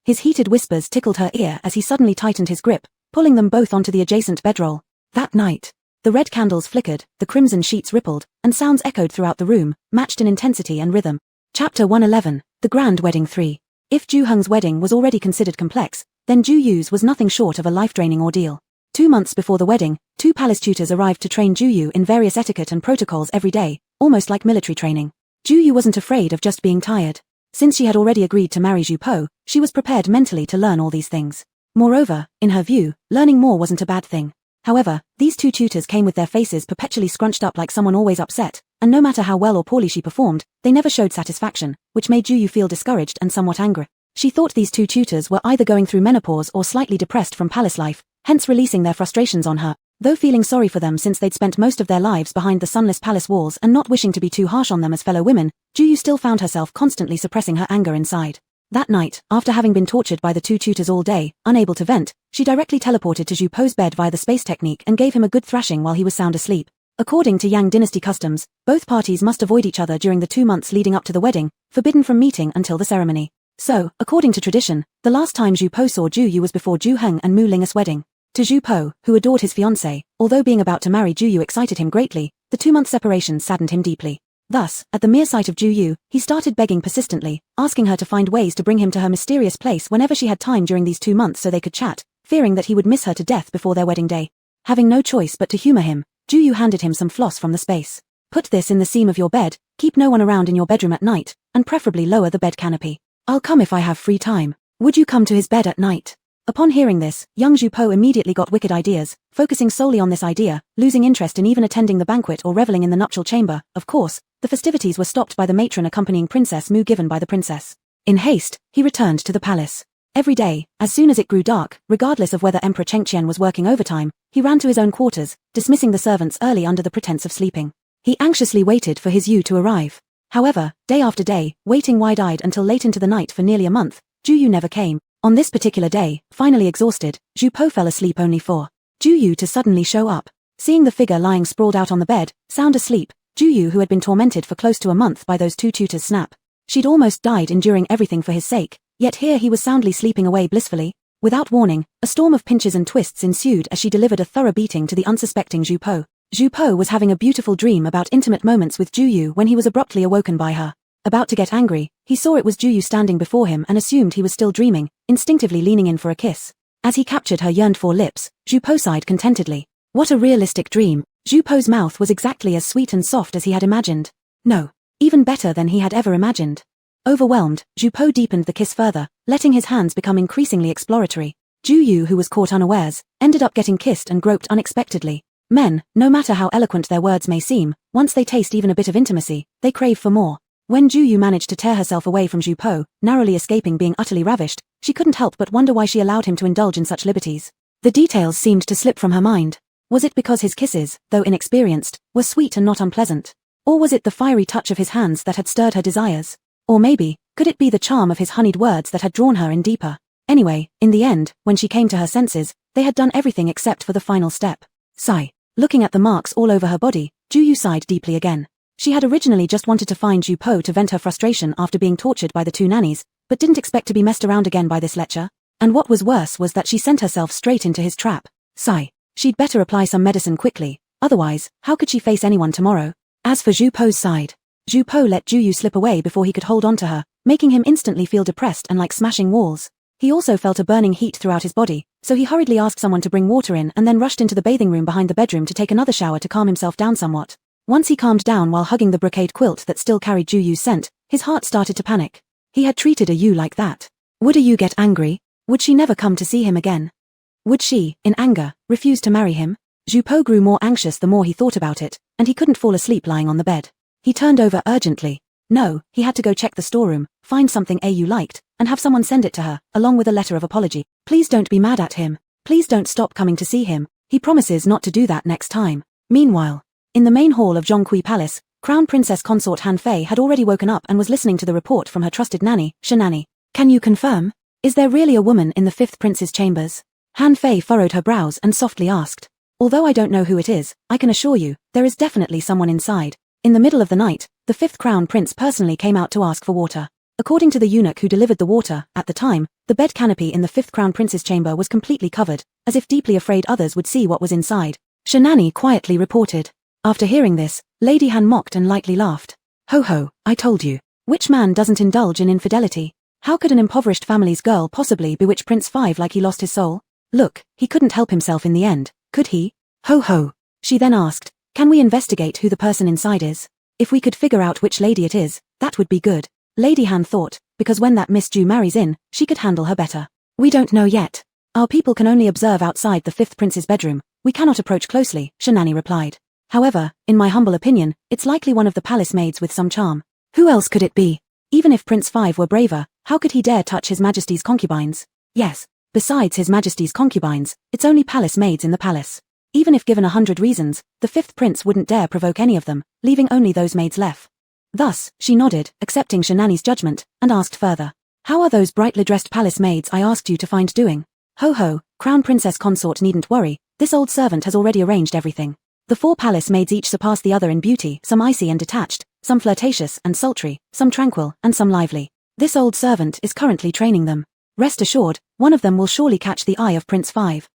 His heated whispers tickled her ear as he suddenly tightened his grip, pulling them both onto the adjacent bedroll. That night, the red candles flickered, the crimson sheets rippled, and sounds echoed throughout the room, matched in intensity and rhythm. Chapter 111, The Grand Wedding 3. If Ju Heng's wedding was already considered complex, then Ju Yu's was nothing short of a life-draining ordeal. 2 months before the wedding, 2 palace tutors arrived to train Ju Yu in various etiquette and protocols every day, almost like military training. Ju Yu wasn't afraid of just being tired. Since she had already agreed to marry Zhu Po, she was prepared mentally to learn all these things. Moreover, in her view, learning more wasn't a bad thing. However, these 2 tutors came with their faces perpetually scrunched up like someone always upset, and no matter how well or poorly she performed, they never showed satisfaction, which made Ju Yu feel discouraged and somewhat angry. She thought these 2 tutors were either going through menopause or slightly depressed from palace life, hence releasing their frustrations on her. Though feeling sorry for them since they'd spent most of their lives behind the sunless palace walls and not wishing to be too harsh on them as fellow women, Ju Yu still found herself constantly suppressing her anger inside. That night, after having been tortured by the 2 tutors all day, unable to vent, she directly teleported to Zhu Po's bed via the space technique and gave him a good thrashing while he was sound asleep. According to Yang dynasty customs, both parties must avoid each other during the 2 months leading up to the wedding, forbidden from meeting until the ceremony. So, according to tradition, the last time Zhu Po saw Ju Yu was before Ju Heng and Mu Linga's wedding. To Zhu Po, who adored his fiancée, although being about to marry Ju Yu excited him greatly, the 2-month separation saddened him deeply. Thus, at the mere sight of Ju Yu, he started begging persistently, asking her to find ways to bring him to her mysterious place whenever she had time during these 2 months so they could chat, fearing that he would miss her to death before their wedding day. Having no choice but to humor him, Ju Yu handed him some floss from the space. "Put this in the seam of your bed, keep no one around in your bedroom at night, and preferably lower the bed canopy. I'll come if I have free time. Would you come to his bed at night?" Upon hearing this, young Zhu Po immediately got wicked ideas, focusing solely on this idea, losing interest in even attending the banquet or reveling in the nuptial chamber. Of course, the festivities were stopped by the matron accompanying Princess Mu given by the princess. In haste, he returned to the palace. Every day, as soon as it grew dark, regardless of whether Emperor Chengqian was working overtime, he ran to his own quarters, dismissing the servants early under the pretense of sleeping. He anxiously waited for his Yu to arrive. However, day after day, waiting wide-eyed until late into the night for nearly a month, Ju Yu never came. On this particular day, finally exhausted, Zhu Po fell asleep only for Ju Yu to suddenly show up. Seeing the figure lying sprawled out on the bed, sound asleep, Ju Yu, who had been tormented for close to a month by those 2 tutors, snap. She'd almost died enduring everything for his sake, yet here he was soundly sleeping away blissfully. Without warning, a storm of pinches and twists ensued as she delivered a thorough beating to the unsuspecting Zhu Po. Zhu Po was having a beautiful dream about intimate moments with Ju Yu when he was abruptly awoken by her. About to get angry, he saw it was Ju Yu standing before him and assumed he was still dreaming, instinctively leaning in for a kiss. As he captured her yearned-for lips, Zhu Po sighed contentedly. What a realistic dream. Zhu Po's mouth was exactly as sweet and soft as he had imagined. No, even better than he had ever imagined. Overwhelmed, Zhu Po deepened the kiss further, letting his hands become increasingly exploratory. Ju Yu, who was caught unawares, ended up getting kissed and groped unexpectedly. Men, no matter how eloquent their words may seem, once they taste even a bit of intimacy, they crave for more. When Ju Yu managed to tear herself away from Zhu Po, narrowly escaping being utterly ravished, she couldn't help but wonder why she allowed him to indulge in such liberties. The details seemed to slip from her mind. Was it because his kisses, though inexperienced, were sweet and not unpleasant? Or was it the fiery touch of his hands that had stirred her desires? Or maybe, could it be the charm of his honeyed words that had drawn her in deeper? Anyway, in the end, when she came to her senses, they had done everything except for the final step. Sigh. Looking at the marks all over her body, Ju Yu sighed deeply again. She had originally just wanted to find Zhu Po to vent her frustration after being tortured by the 2 nannies, but didn't expect to be messed around again by this lecher. And what was worse was that she sent herself straight into his trap. Sigh. She'd better apply some medicine quickly, otherwise, how could she face anyone tomorrow? As for Zhu Po's side, Zhu Po let Ju Yu slip away before he could hold on to her, making him instantly feel depressed and like smashing walls. He also felt a burning heat throughout his body, so he hurriedly asked someone to bring water in and then rushed into the bathing room behind the bedroom to take another shower to calm himself down somewhat. Once he calmed down while hugging the brocade quilt that still carried Ju Yu's scent, his heart started to panic. He had treated a Yu like that. Would Yu get angry? Would she never come to see him again? Would she, in anger, refuse to marry him? Zhu Po grew more anxious the more he thought about it, and he couldn't fall asleep lying on the bed. He turned over urgently. No, he had to go check the storeroom, find something Yu liked, and have someone send it to her, along with a letter of apology. Please don't be mad at him. Please don't stop coming to see him. He promises not to do that next time. Meanwhile, in the main hall of Zhongqi Palace, Crown Princess Consort Han Fei had already woken up and was listening to the report from her trusted nanny, Shanani. Can you confirm? Is there really a woman in the fifth prince's chambers? Han Fei furrowed her brows and softly asked. Although I don't know who it is, I can assure you, there is definitely someone inside. In the middle of the night, the fifth crown prince personally came out to ask for water. According to the eunuch who delivered the water, at the time, the bed canopy in the fifth crown prince's chamber was completely covered, as if deeply afraid others would see what was inside. Shanani quietly reported. After hearing this, Lady Han mocked and lightly laughed. Ho ho, I told you. Which man doesn't indulge in infidelity? How could an impoverished family's girl possibly bewitch Prince Five like he lost his soul? Look, he couldn't help himself in the end, could he? Ho ho. She then asked, can we investigate who the person inside is? If we could figure out which lady it is, that would be good. Lady Han thought, because when that Miss Ju marries in, she could handle her better. We don't know yet. Our people can only observe outside the fifth prince's bedroom. We cannot approach closely, Shanani replied. However, in my humble opinion, it's likely one of the palace maids with some charm. Who else could it be? Even if Prince Five were braver, how could he dare touch His Majesty's concubines? Yes. Besides His Majesty's concubines, it's only palace maids in the palace. Even if given 100 reasons, the fifth prince wouldn't dare provoke any of them, leaving only those maids left. Thus, she nodded, accepting Shanani's judgment, and asked further. How are those brightly dressed palace maids I asked you to find doing? Ho ho, Crown Princess Consort needn't worry, this old servant has already arranged everything. The 4 palace maids each surpass the other in beauty, some icy and detached, some flirtatious and sultry, some tranquil, and some lively. This old servant is currently training them. Rest assured, one of them will surely catch the eye of Prince Five.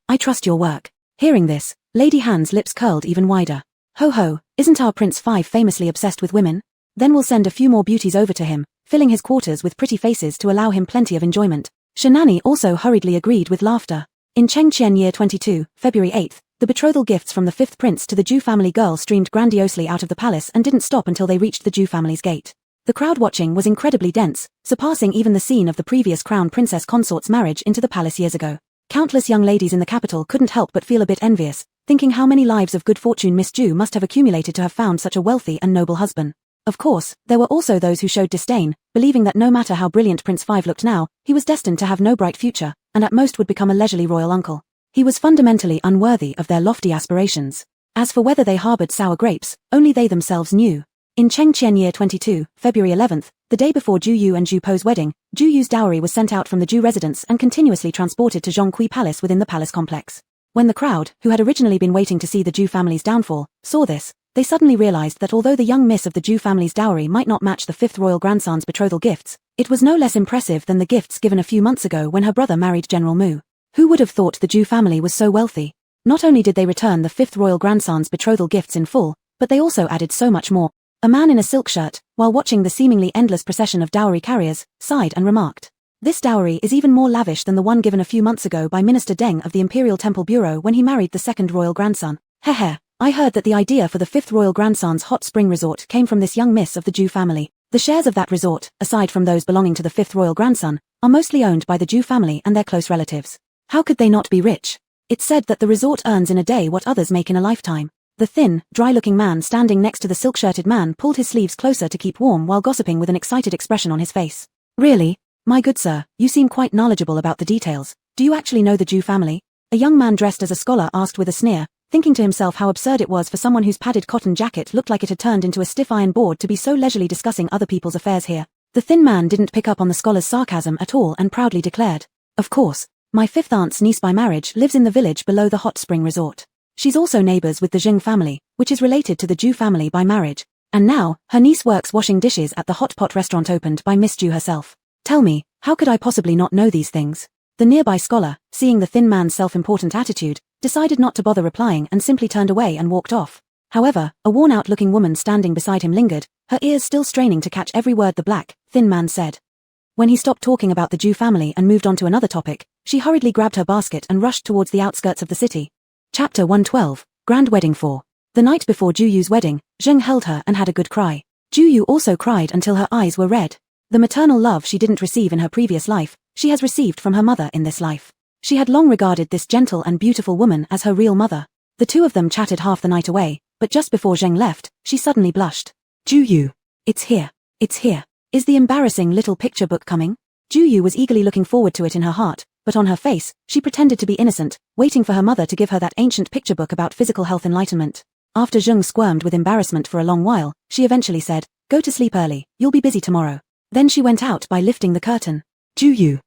I trust your work. Hearing this, Lady Han's lips curled even wider. Ho ho, isn't our Prince Five famously obsessed with women? Then we'll send a few more beauties over to him, filling his quarters with pretty faces to allow him plenty of enjoyment. Shanani also hurriedly agreed with laughter. In Chengqian year 22, February 8th, the betrothal gifts from the fifth prince to the Ju family girl streamed grandiosely out of the palace and didn't stop until they reached the Ju family's gate. The crowd watching was incredibly dense, surpassing even the scene of the previous Crown Princess Consort's marriage into the palace years ago. Countless young ladies in the capital couldn't help but feel a bit envious, thinking how many lives of good fortune Miss Ju must have accumulated to have found such a wealthy and noble husband. Of course, there were also those who showed disdain, believing that no matter how brilliant Prince Five looked now, he was destined to have no bright future, and at most would become a leisurely royal uncle. He was fundamentally unworthy of their lofty aspirations. As for whether they harbored sour grapes, only they themselves knew. In Chengqian year 22, February 11th, the day before Ju Yu and Zhu Po's wedding, Ju Yu's dowry was sent out from the Ju residence and continuously transported to Zhongqi Palace within the palace complex. When the crowd, who had originally been waiting to see the Ju family's downfall, saw this, they suddenly realized that although the young miss of the Ju family's dowry might not match the fifth royal grandson's betrothal gifts, it was no less impressive than the gifts given a few months ago when her brother married General Mu. Who would have thought the Ju family was so wealthy? Not only did they return the fifth royal grandson's betrothal gifts in full, but they also added so much more. A man in a silk shirt, while watching the seemingly endless procession of dowry carriers, sighed and remarked. This dowry is even more lavish than the one given a few months ago by Minister Deng of the Imperial Temple Bureau when he married the second royal grandson. Heh, I heard that the idea for the fifth royal grandson's hot spring resort came from this young miss of the Ju family. The shares of that resort, aside from those belonging to the fifth royal grandson, are mostly owned by the Ju family and their close relatives. How could they not be rich? It's said that the resort earns in a day what others make in a lifetime. The thin, dry-looking man standing next to the silk-shirted man pulled his sleeves closer to keep warm while gossiping with an excited expression on his face. Really? My good sir, you seem quite knowledgeable about the details. Do you actually know the Ju family? A young man dressed as a scholar asked with a sneer, thinking to himself how absurd it was for someone whose padded cotton jacket looked like it had turned into a stiff iron board to be so leisurely discussing other people's affairs here. The thin man didn't pick up on the scholar's sarcasm at all and proudly declared, "Of course, my fifth aunt's niece by marriage lives in the village below the hot spring resort. She's also neighbors with the Jing family, which is related to the Ju family by marriage. And now, her niece works washing dishes at the hot pot restaurant opened by Miss Ju herself. Tell me, how could I possibly not know these things?" The nearby scholar, seeing the thin man's self-important attitude, decided not to bother replying and simply turned away and walked off. However, a worn-out-looking woman standing beside him lingered, her ears still straining to catch every word the black, thin man said. When he stopped talking about the Ju family and moved on to another topic, she hurriedly grabbed her basket and rushed towards the outskirts of the city. Chapter 112, Grand Wedding 4. The night before Ju Yu's wedding, Zheng held her and had a good cry. Ju Yu also cried until her eyes were red. The maternal love she didn't receive in her previous life, she has received from her mother in this life. She had long regarded this gentle and beautiful woman as her real mother. The two of them chatted half the night away, but just before Zheng left, she suddenly blushed. Ju Yu. It's here. It's here. Is the embarrassing little picture book coming? Ju Yu was eagerly looking forward to it in her heart, but on her face, she pretended to be innocent, waiting for her mother to give her that ancient picture book about physical health enlightenment. After Zheng squirmed with embarrassment for a long while, she eventually said, "Go to sleep early, you'll be busy tomorrow." Then she went out by lifting the curtain. Ju Yu.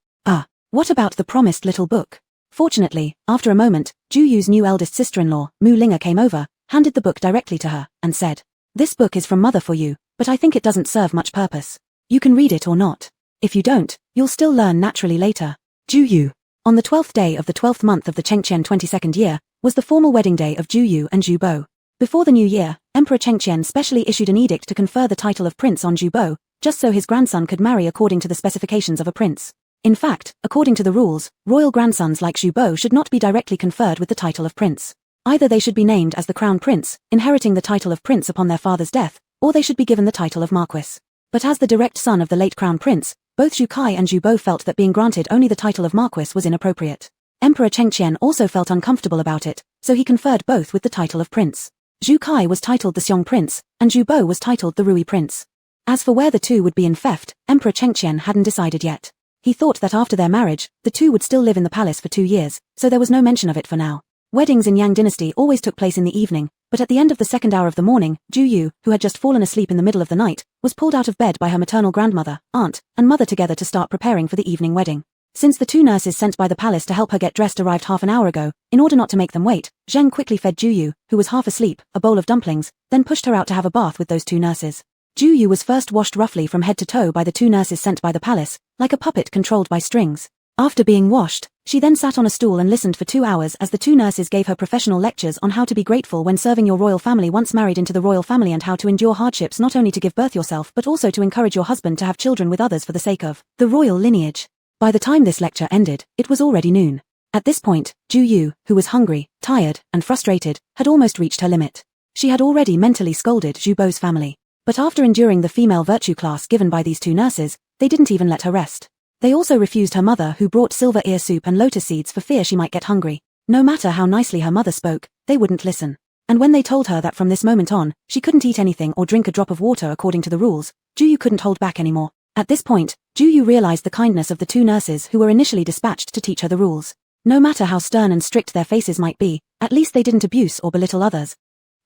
What about the promised little book? Fortunately, after a moment, Ju Yu's new eldest sister-in-law, Mu Linga, came over, handed the book directly to her, and said, "This book is from Mother for you, but I think it doesn't serve much purpose. You can read it or not. If you don't, you'll still learn naturally later." Ju Yu. On the 12th day of the 12th month of the Chengqian 22nd year, was the formal wedding day of Ju Yu and Ju Bo. Before the new year, Emperor Chengqian specially issued an edict to confer the title of prince on Ju Bo, just so his grandson could marry according to the specifications of a prince. In fact, according to the rules, royal grandsons like Ju Bo should not be directly conferred with the title of prince. Either they should be named as the crown prince, inheriting the title of prince upon their father's death, or they should be given the title of marquis. But as the direct son of the late crown prince, both Zhu Kai and Ju Bo felt that being granted only the title of marquis was inappropriate. Emperor Chengqian also felt uncomfortable about it, so he conferred both with the title of prince. Zhu Kai was titled the Xiong Prince, and Ju Bo was titled the Rui Prince. As for where the two would be in theft, Emperor Chengqian hadn't decided yet. He thought that after their marriage, the two would still live in the palace for 2 years, so there was no mention of it for now. Weddings in Yang Dynasty always took place in the evening, but at the end of the second hour of the morning, Ju Yu, who had just fallen asleep in the middle of the night, was pulled out of bed by her maternal grandmother, aunt, and mother together to start preparing for the evening wedding. Since the 2 nurses sent by the palace to help her get dressed arrived half an hour ago, in order not to make them wait, Zheng quickly fed Ju Yu, who was half asleep, a bowl of dumplings, then pushed her out to have a bath with those 2 nurses. Ju Yu was first washed roughly from head to toe by the 2 nurses sent by the palace, like a puppet controlled by strings. After being washed, she then sat on a stool and listened for 2 hours as the 2 nurses gave her professional lectures on how to be grateful when serving your royal family once married into the royal family and how to endure hardships not only to give birth yourself but also to encourage your husband to have children with others for the sake of the royal lineage. By the time this lecture ended, it was already noon. At this point, Ju Yu, who was hungry, tired, and frustrated, had almost reached her limit. She had already mentally scolded Ju Bo's family. But after enduring the female virtue class given by these 2 nurses, they didn't even let her rest. They also refused her mother, who brought silver ear soup and lotus seeds for fear she might get hungry. No matter how nicely her mother spoke, they wouldn't listen. And when they told her that from this moment on, she couldn't eat anything or drink a drop of water according to the rules, Ju Yu couldn't hold back anymore. At this point, Ju Yu realized the kindness of the 2 nurses who were initially dispatched to teach her the rules. No matter how stern and strict their faces might be, at least they didn't abuse or belittle others.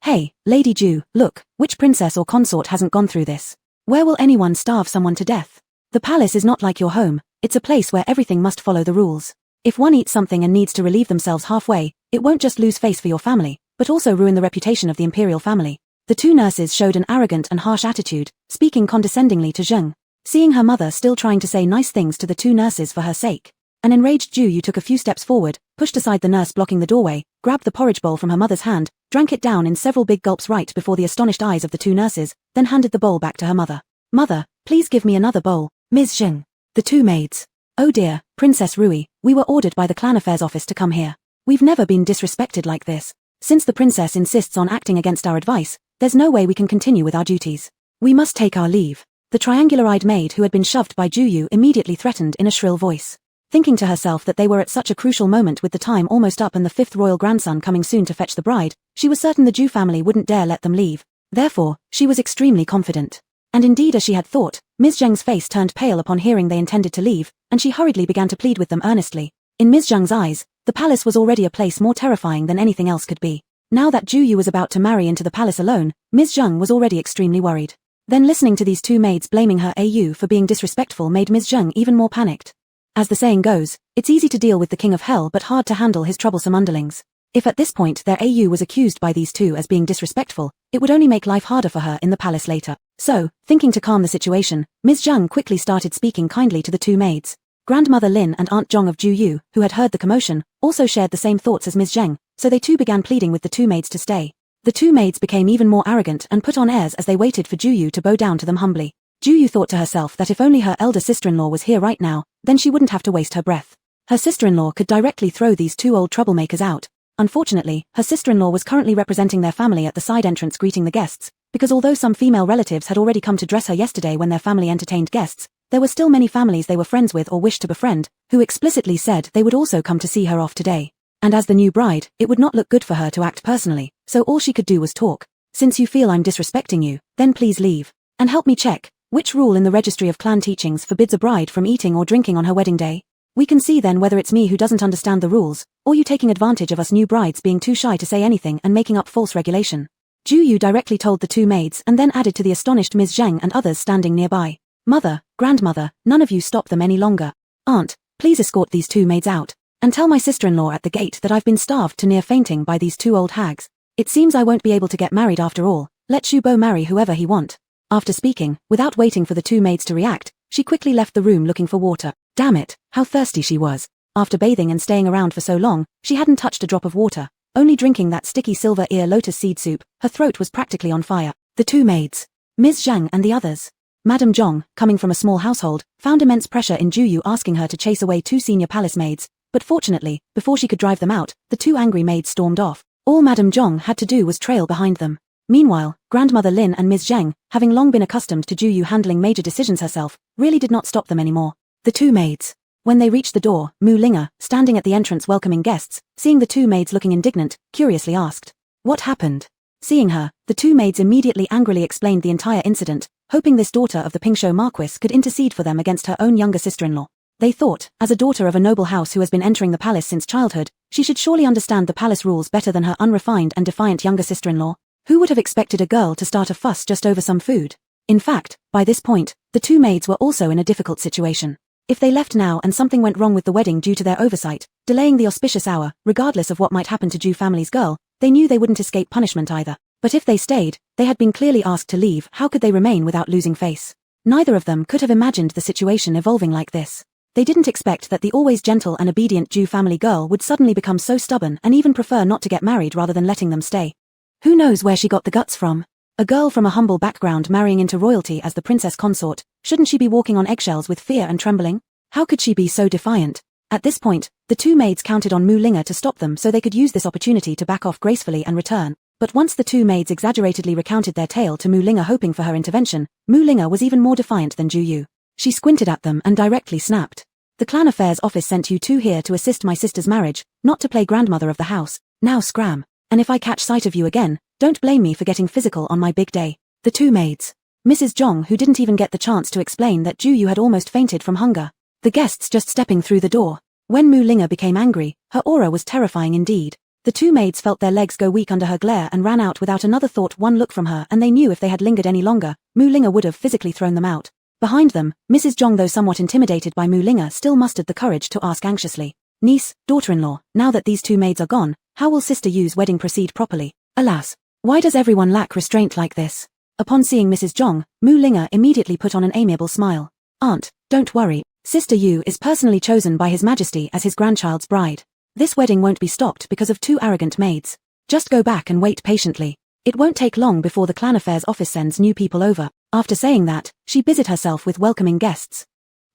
"Hey, Lady Ju, look, which princess or consort hasn't gone through this? Where will anyone starve someone to death? The palace is not like your home, it's a place where everything must follow the rules. If one eats something and needs to relieve themselves halfway, it won't just lose face for your family, but also ruin the reputation of the imperial family." The 2 nurses showed an arrogant and harsh attitude, speaking condescendingly to Zheng. Seeing her mother still trying to say nice things to the 2 nurses for her sake, an enraged Ju Yu took a few steps forward, pushed aside the nurse blocking the doorway, grabbed the porridge bowl from her mother's hand, drank it down in several big gulps right before the astonished eyes of the 2 nurses, then handed the bowl back to her mother. "Mother, please give me another bowl, Ms. Zheng." The 2 maids. "Oh dear, Princess Rui, we were ordered by the clan affairs office to come here. We've never been disrespected like this. Since the princess insists on acting against our advice, there's no way we can continue with our duties. We must take our leave." The triangular-eyed maid who had been shoved by Ju Yu immediately threatened in a shrill voice. Thinking to herself that they were at such a crucial moment with the time almost up and the 5th royal grandson coming soon to fetch the bride, she was certain the Ju family wouldn't dare let them leave. Therefore, she was extremely confident. And indeed, as she had thought, Ms. Zheng's face turned pale upon hearing they intended to leave, and she hurriedly began to plead with them earnestly. In Ms. Zheng's eyes, the palace was already a place more terrifying than anything else could be. Now that Ju Yu was about to marry into the palace alone, Ms. Zheng was already extremely worried. Then listening to these 2 maids blaming her AU for being disrespectful made Ms. Zheng even more panicked. As the saying goes, it's easy to deal with the king of hell but hard to handle his troublesome underlings. If at this point their AU was accused by these 2 as being disrespectful, it would only make life harder for her in the palace later. So, thinking to calm the situation, Ms. Zheng quickly started speaking kindly to the 2 maids. Grandmother Lin and Aunt Zhong of Ju Yu, who had heard the commotion, also shared the same thoughts as Ms. Zheng, so they too began pleading with the 2 maids to stay. The 2 maids became even more arrogant and put on airs as they waited for Ju Yu to bow down to them humbly. Ju Yu thought to herself that if only her elder sister-in-law was here right now, then she wouldn't have to waste her breath. Her sister-in-law could directly throw these 2 old troublemakers out. Unfortunately, her sister-in-law was currently representing their family at the side entrance greeting the guests, because although some female relatives had already come to dress her yesterday when their family entertained guests, There were still many families they were friends with or wished to befriend, who explicitly said they would also come to see her off today. And as the new bride, it would not look good for her to act personally, so all she could do was talk. Since you feel I'm disrespecting you, then please leave. And help me check, which rule in the registry of clan teachings forbids a bride from eating or drinking on her wedding day? We can see then whether it's me who doesn't understand the rules, or you taking advantage of us new brides being too shy to say anything and making up false regulation. Ju Yu directly told the two maids and then added to the astonished Ms. Zheng and others standing nearby. Mother, grandmother, none of you stop them any longer. Aunt, please escort these two maids out, and tell my sister-in-law at the gate that I've been starved to near fainting by these two old hags. It seems I won't be able to get married after all. Let Zhu Bo marry whoever he want. After speaking, without waiting for the two maids to react, she quickly left the room looking for water. Damn it, how thirsty she was. After bathing and staying around for so long, she hadn't touched a drop of water. Only drinking that sticky silver ear lotus seed soup, her throat was practically on fire. The two maids, Ms. Zhang and the others. Madame Zhong, coming from a small household, found immense pressure in Ju Yu asking her to chase away two senior palace maids, but fortunately, before she could drive them out, the two angry maids stormed off. All Madame Zhong had to do was trail behind them. Meanwhile, Grandmother Lin and Ms. Zheng, having long been accustomed to Ju Yu handling major decisions herself, really did not stop them anymore. The two maids. When they reached the door, Mu Linga, standing at the entrance welcoming guests, seeing the two maids looking indignant, curiously asked, "What happened?" Seeing her, the two maids immediately angrily explained the entire incident, hoping this daughter of the Pingshuo Marquis could intercede for them against her own younger sister-in-law. They thought, as a daughter of a noble house who has been entering the palace since childhood, she should surely understand the palace rules better than her unrefined and defiant younger sister-in-law. Who would have expected a girl to start a fuss just over some food? In fact, by this point, the two maids were also in a difficult situation. If they left now and something went wrong with the wedding due to their oversight, delaying the auspicious hour, regardless of what might happen to Ju family's girl, they knew they wouldn't escape punishment either. But if they stayed, they had been clearly asked to leave. How could they remain without losing face? Neither of them could have imagined the situation evolving like this. They didn't expect that the always gentle and obedient Ju family girl would suddenly become so stubborn and even prefer not to get married rather than letting them stay. Who knows where she got the guts from? A girl from a humble background marrying into royalty as the princess consort, shouldn't she be walking on eggshells with fear and trembling? How could she be so defiant? At this point, the two maids counted on Mu Linga to stop them so they could use this opportunity to back off gracefully and return. But once the two maids exaggeratedly recounted their tale to Mu Linga hoping for her intervention, Mu Linga was even more defiant than Ju Yu. She squinted at them and directly snapped. The clan affairs office sent you two here to assist my sister's marriage, not to play grandmother of the house. Now scram. And if I catch sight of you again, don't blame me for getting physical on my big day. The two maids. Mrs. Zhong, who didn't even get the chance to explain that Ju Yu had almost fainted from hunger. The guests just stepping through the door. When Mu Linga became angry, her aura was terrifying indeed. The two maids felt their legs go weak under her glare and ran out without another thought. One look from her and they knew if they had lingered any longer, Mu Linga would have physically thrown them out. Behind them, Mrs. Zhong, though somewhat intimidated by Mu Linga, still mustered the courage to ask anxiously, "Niece, daughter-in-law, now that these two maids are gone, how will sister Yu's wedding proceed properly?" Alas, why does everyone lack restraint like this? Upon seeing Mrs. Zhong, Mu Linga immediately put on an amiable smile. "Aunt, don't worry. Sister Yu is personally chosen by His Majesty as his grandchild's bride. This wedding won't be stopped because of two arrogant maids. Just go back and wait patiently. It won't take long before the clan affairs office sends new people over." After saying that, she busied herself with welcoming guests.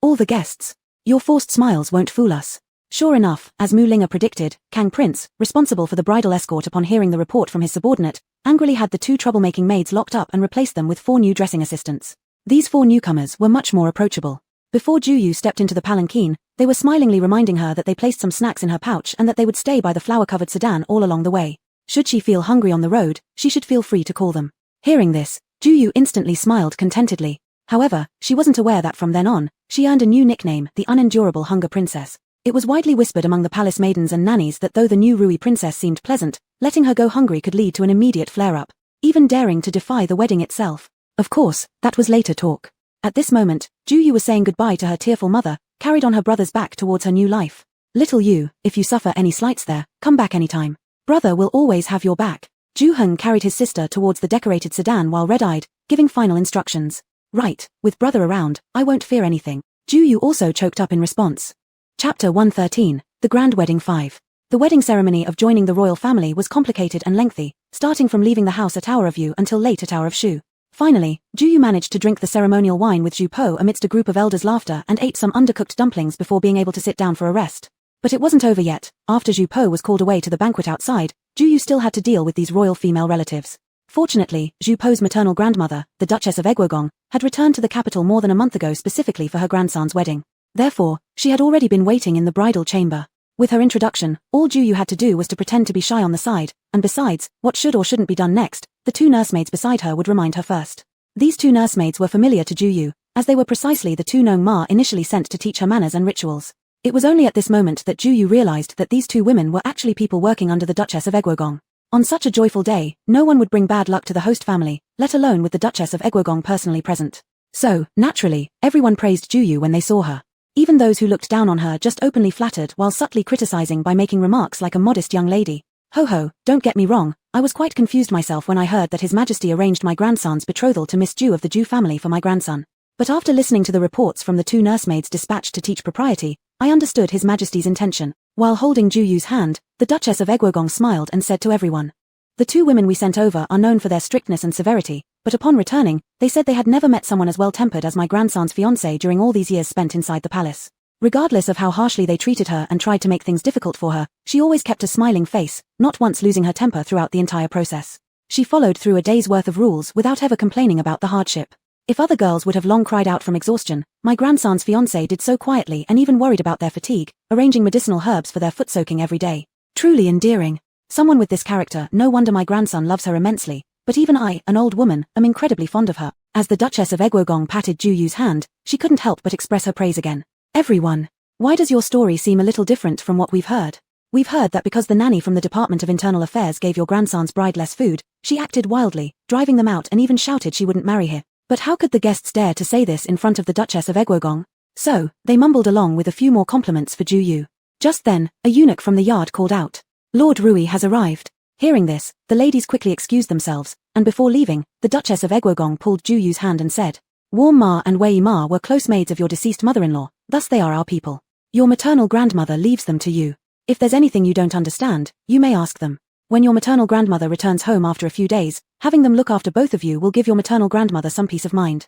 All the guests. Your forced smiles won't fool us. Sure enough, as Mu Linga predicted, Kang Prince, responsible for the bridal escort upon hearing the report from his subordinate, angrily had the two troublemaking maids locked up and replaced them with 4 new dressing assistants. These 4 newcomers were much more approachable. Before Ju Yu stepped into the palanquin, they were smilingly reminding her that they placed some snacks in her pouch and that they would stay by the flower-covered sedan all along the way. Should she feel hungry on the road, she should feel free to call them. Hearing this, Ju Yu instantly smiled contentedly. However, she wasn't aware that from then on, she earned a new nickname, the Unendurable Hunger Princess. It was widely whispered among the palace maidens and nannies that though the new Rui princess seemed pleasant, letting her go hungry could lead to an immediate flare-up, even daring to defy the wedding itself. Of course, that was later talk. At this moment, Ju Yu was saying goodbye to her tearful mother, carried on her brother's back towards her new life. "Little Yu, if you suffer any slights there, come back anytime. Brother will always have your back." Ju Heng carried his sister towards the decorated sedan while red-eyed, giving final instructions. "Right, with brother around, I won't fear anything." Ju Yu also choked up in response. Chapter 113, The Grand Wedding 5. The wedding ceremony of joining the royal family was complicated and lengthy, starting from leaving the house at Hour of Yu until late at Hour of Shu. Finally, Ju Yu managed to drink the ceremonial wine with Zhu Po amidst a group of elders' laughter and ate some undercooked dumplings before being able to sit down for a rest. But it wasn't over yet. After Zhu Po was called away to the banquet outside, Ju Yu still had to deal with these royal female relatives. Fortunately, Zhu Po's maternal grandmother, the Duchess of Egwogong, had returned to the capital more than a month ago specifically for her grandson's wedding. Therefore, she had already been waiting in the bridal chamber. With her introduction, all Juyu had to do was to pretend to be shy on the side, and besides, what should or shouldn't be done next, the two nursemaids beside her would remind her first. These two nursemaids were familiar to Juyu, as they were precisely the two Nong Ma initially sent to teach her manners and rituals. It was only at this moment that Juyu realized that these two women were actually people working under the Duchess of Egwogong. On such a joyful day, no one would bring bad luck to the host family, let alone with the Duchess of Egwogong personally present. So, naturally, everyone praised Juyu when they saw her. Even those who looked down on her just openly flattered while subtly criticizing by making remarks like a modest young lady. Ho ho, don't get me wrong, I was quite confused myself when I heard that His Majesty arranged my grandson's betrothal to Miss Ju of the Ju family for my grandson. But after listening to the reports from the two nursemaids dispatched to teach propriety, I understood His Majesty's intention. While holding Juyu's hand, the Duchess of Egwogong smiled and said to everyone, "The two women we sent over are known for their strictness and severity, but upon returning, they said they had never met someone as well-tempered as my grandson's fiancée during all these years spent inside the palace. Regardless of how harshly they treated her and tried to make things difficult for her, she always kept a smiling face, not once losing her temper throughout the entire process. She followed through a day's worth of rules without ever complaining about the hardship. If other girls would have long cried out from exhaustion, my grandson's fiancée did so quietly and even worried about their fatigue, arranging medicinal herbs for their foot soaking every day. Truly endearing. Someone with this character, no wonder my grandson loves her immensely, but even I, an old woman, am incredibly fond of her." As the Duchess of Egwogong patted Juyu's hand, she couldn't help but express her praise again. "Everyone, why does your story seem a little different from what we've heard? We've heard that because the nanny from the Department of Internal Affairs gave your grandson's bride less food, she acted wildly, driving them out and even shouted she wouldn't marry him. But how could the guests dare to say this in front of the Duchess of Egwogong?" So, they mumbled along with a few more compliments for Juyu. Just then, a eunuch from the yard called out, "Lord Rui has arrived." Hearing this, the ladies quickly excused themselves, and before leaving, the Duchess of Egwogong pulled Juyu's hand and said, "Warm Ma and Wei Ma were close maids of your deceased mother-in-law, thus they are our people. Your maternal grandmother leaves them to you. If there's anything you don't understand, you may ask them. When your maternal grandmother returns home after a few days, having them look after both of you will give your maternal grandmother some peace of mind.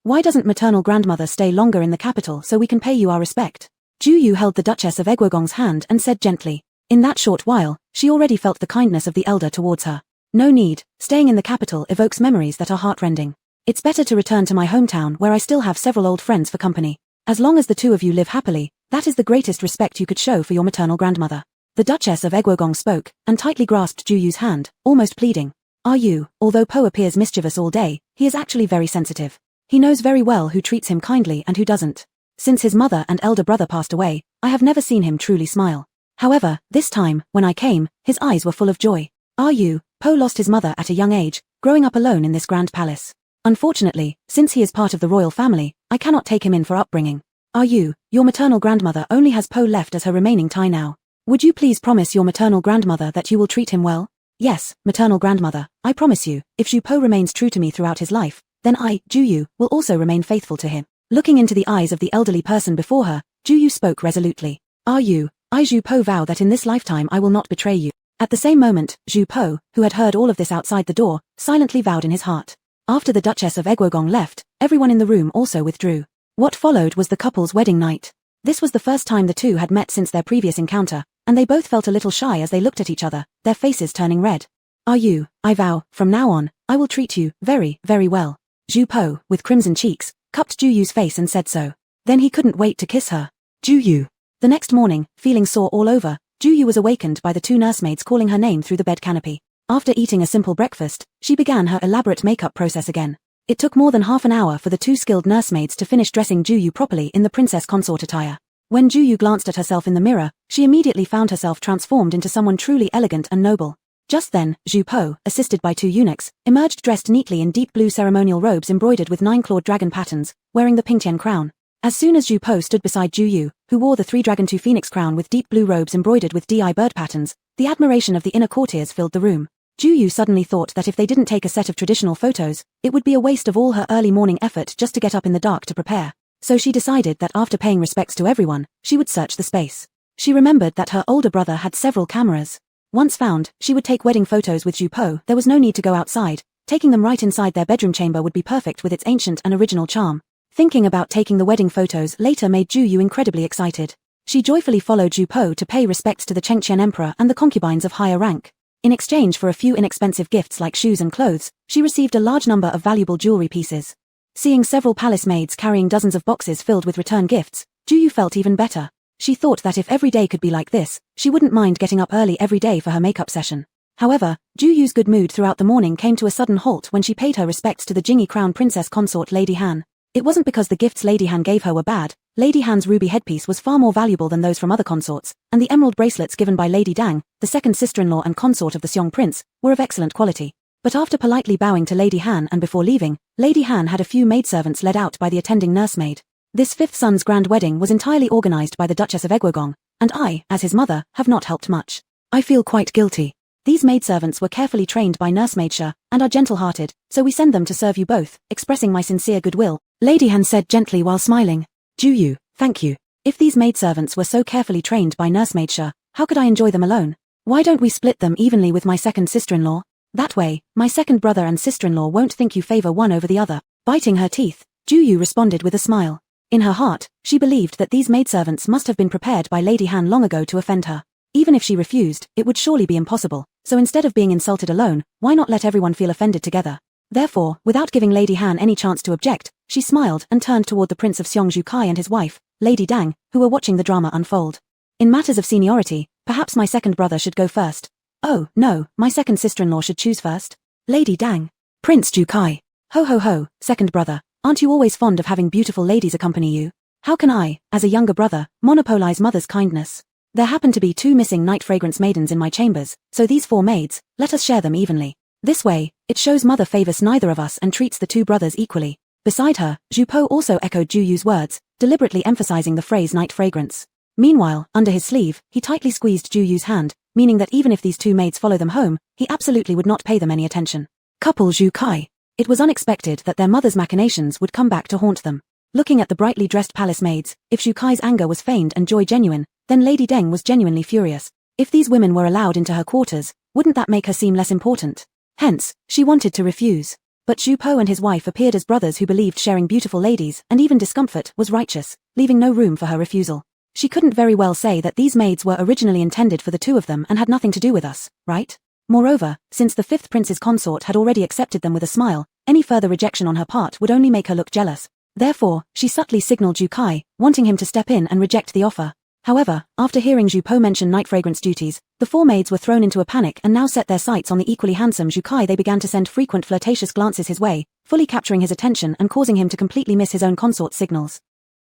Why doesn't maternal grandmother stay longer in the capital so we can pay you our respect?" Juyu held the Duchess of Egwogong's hand and said gently. In that short while, she already felt the kindness of the elder towards her. "No need, staying in the capital evokes memories that are heartrending. It's better to return to my hometown where I still have several old friends for company. As long as the two of you live happily, that is the greatest respect you could show for your maternal grandmother." The Duchess of Egwogong spoke, and tightly grasped Juyu's hand, almost pleading. Although Po appears mischievous all day, he is actually very sensitive. He knows very well who treats him kindly and who doesn't. Since his mother and elder brother passed away, I have never seen him truly smile. However, this time, when I came, his eyes were full of joy. Po lost his mother at a young age, growing up alone in this grand palace. Unfortunately, since he is part of the royal family, I cannot take him in for upbringing. Your maternal grandmother only has Po left as her remaining tie now. Would you please promise your maternal grandmother that you will treat him well?" "Yes, maternal grandmother, I promise you, if Zhu Po remains true to me throughout his life, then I, Juyu, will also remain faithful to him." Looking into the eyes of the elderly person before her, Juyu spoke resolutely. I, Zhu Po, vow that in this lifetime I will not betray you." At the same moment, Zhu Po, who had heard all of this outside the door, silently vowed in his heart. After the Duchess of Egwogong left, everyone in the room also withdrew. What followed was the couple's wedding night. This was the first time the two had met since their previous encounter, and they both felt a little shy as they looked at each other, their faces turning red. I vow, from now on, I will treat you very, very well." Zhu Po, with crimson cheeks, cupped Juyu's face and said so. Then he couldn't wait to kiss her. Juyu. The next morning, feeling sore all over, Juyu was awakened by the two nursemaids calling her name through the bed canopy. After eating a simple breakfast, she began her elaborate makeup process again. It took more than half an hour for the two skilled nursemaids to finish dressing Juyu properly in the princess consort attire. When Juyu glanced at herself in the mirror, she immediately found herself transformed into someone truly elegant and noble. Just then, Zhu Po, assisted by two eunuchs, emerged dressed neatly in deep blue ceremonial robes embroidered with 9-clawed dragon patterns, wearing the Pingtian crown. As soon as Zhu Po stood beside Juyu, who wore the 3-dragon 2-phoenix crown with deep blue robes embroidered with DI bird patterns, the admiration of the inner courtiers filled the room. Juyu suddenly thought that if they didn't take a set of traditional photos, it would be a waste of all her early morning effort just to get up in the dark to prepare. So she decided that after paying respects to everyone, she would search the space. She remembered that her older brother had several cameras. Once found, she would take wedding photos with Zhu Po. There was no need to go outside. Taking them right inside their bedroom chamber would be perfect with its ancient and original charm. Thinking about taking the wedding photos later made Juyu incredibly excited. She joyfully followed Zhu Po to pay respects to the Chengqian emperor and the concubines of higher rank. In exchange for a few inexpensive gifts like shoes and clothes, she received a large number of valuable jewelry pieces. Seeing several palace maids carrying dozens of boxes filled with return gifts, Juyu felt even better. She thought that if every day could be like this, she wouldn't mind getting up early every day for her makeup session. However, Juyu's good mood throughout the morning came to a sudden halt when she paid her respects to the Jingi Crown Princess consort Lady Han. It wasn't because the gifts Lady Han gave her were bad. Lady Han's ruby headpiece was far more valuable than those from other consorts, and the emerald bracelets given by Lady Dang, the second sister-in-law and consort of the Seong Prince, were of excellent quality. But after politely bowing to Lady Han and before leaving, Lady Han had a few maidservants led out by the attending nursemaid. This fifth son's grand wedding was entirely organized by the Duchess of Egwogong, and I, as his mother, have not helped much. I feel quite guilty. These maidservants were carefully trained by nursemaid Sha, and are gentle-hearted, so we send them to serve you both, expressing my sincere goodwill, Lady Han said gently while smiling. Juyu, thank you. If these maidservants were so carefully trained by nursemaid Sha, how could I enjoy them alone? Why don't we split them evenly with my second sister-in-law? That way, my second brother and sister-in-law won't think you favor one over the other. Biting her teeth, Juyu responded with a smile. In her heart, she believed that these maidservants must have been prepared by Lady Han long ago to offend her. Even if she refused, it would surely be impossible, so instead of being insulted alone, why not let everyone feel offended together? Therefore, without giving Lady Han any chance to object, she smiled and turned toward the Prince of Seongju Kai and his wife, Lady Dang, who were watching the drama unfold. In matters of seniority, perhaps my second brother should go first. Oh, no, my second sister-in-law should choose first. Lady Dang. Prince Ju Kai. Ho ho ho, second brother, aren't you always fond of having beautiful ladies accompany you? How can I, as a younger brother, monopolize mother's kindness? There happen to be 2 missing night fragrance maidens in my chambers, so these 4 maids, let us share them evenly. This way, it shows mother favors neither of us and treats the 2 brothers equally. Beside her, Zhu Po also echoed Juyu's words, deliberately emphasizing the phrase night fragrance. Meanwhile, under his sleeve, he tightly squeezed Juyu's hand, meaning that even if these 2 maids follow them home, he absolutely would not pay them any attention. Couple Zhu Kai. It was unexpected that their mother's machinations would come back to haunt them. Looking at the brightly dressed palace maids, if Zhu Kai's anger was feigned and joy genuine, then Lady Deng was genuinely furious. If these women were allowed into her quarters, wouldn't that make her seem less important? Hence, she wanted to refuse. But Zhu Po and his wife appeared as brothers who believed sharing beautiful ladies and even discomfort was righteous, leaving no room for her refusal. She couldn't very well say that these maids were originally intended for the 2 of them and had nothing to do with us, right? Moreover, since the 5th prince's consort had already accepted them with a smile, any further rejection on her part would only make her look jealous. Therefore, she subtly signaled Zhu Kai, wanting him to step in and reject the offer. However, after hearing Zhu Po mention night fragrance duties, the 4 maids were thrown into a panic and now set their sights on the equally handsome Zhu Kai. They began to send frequent flirtatious glances his way, fully capturing his attention and causing him to completely miss his own consort's signals.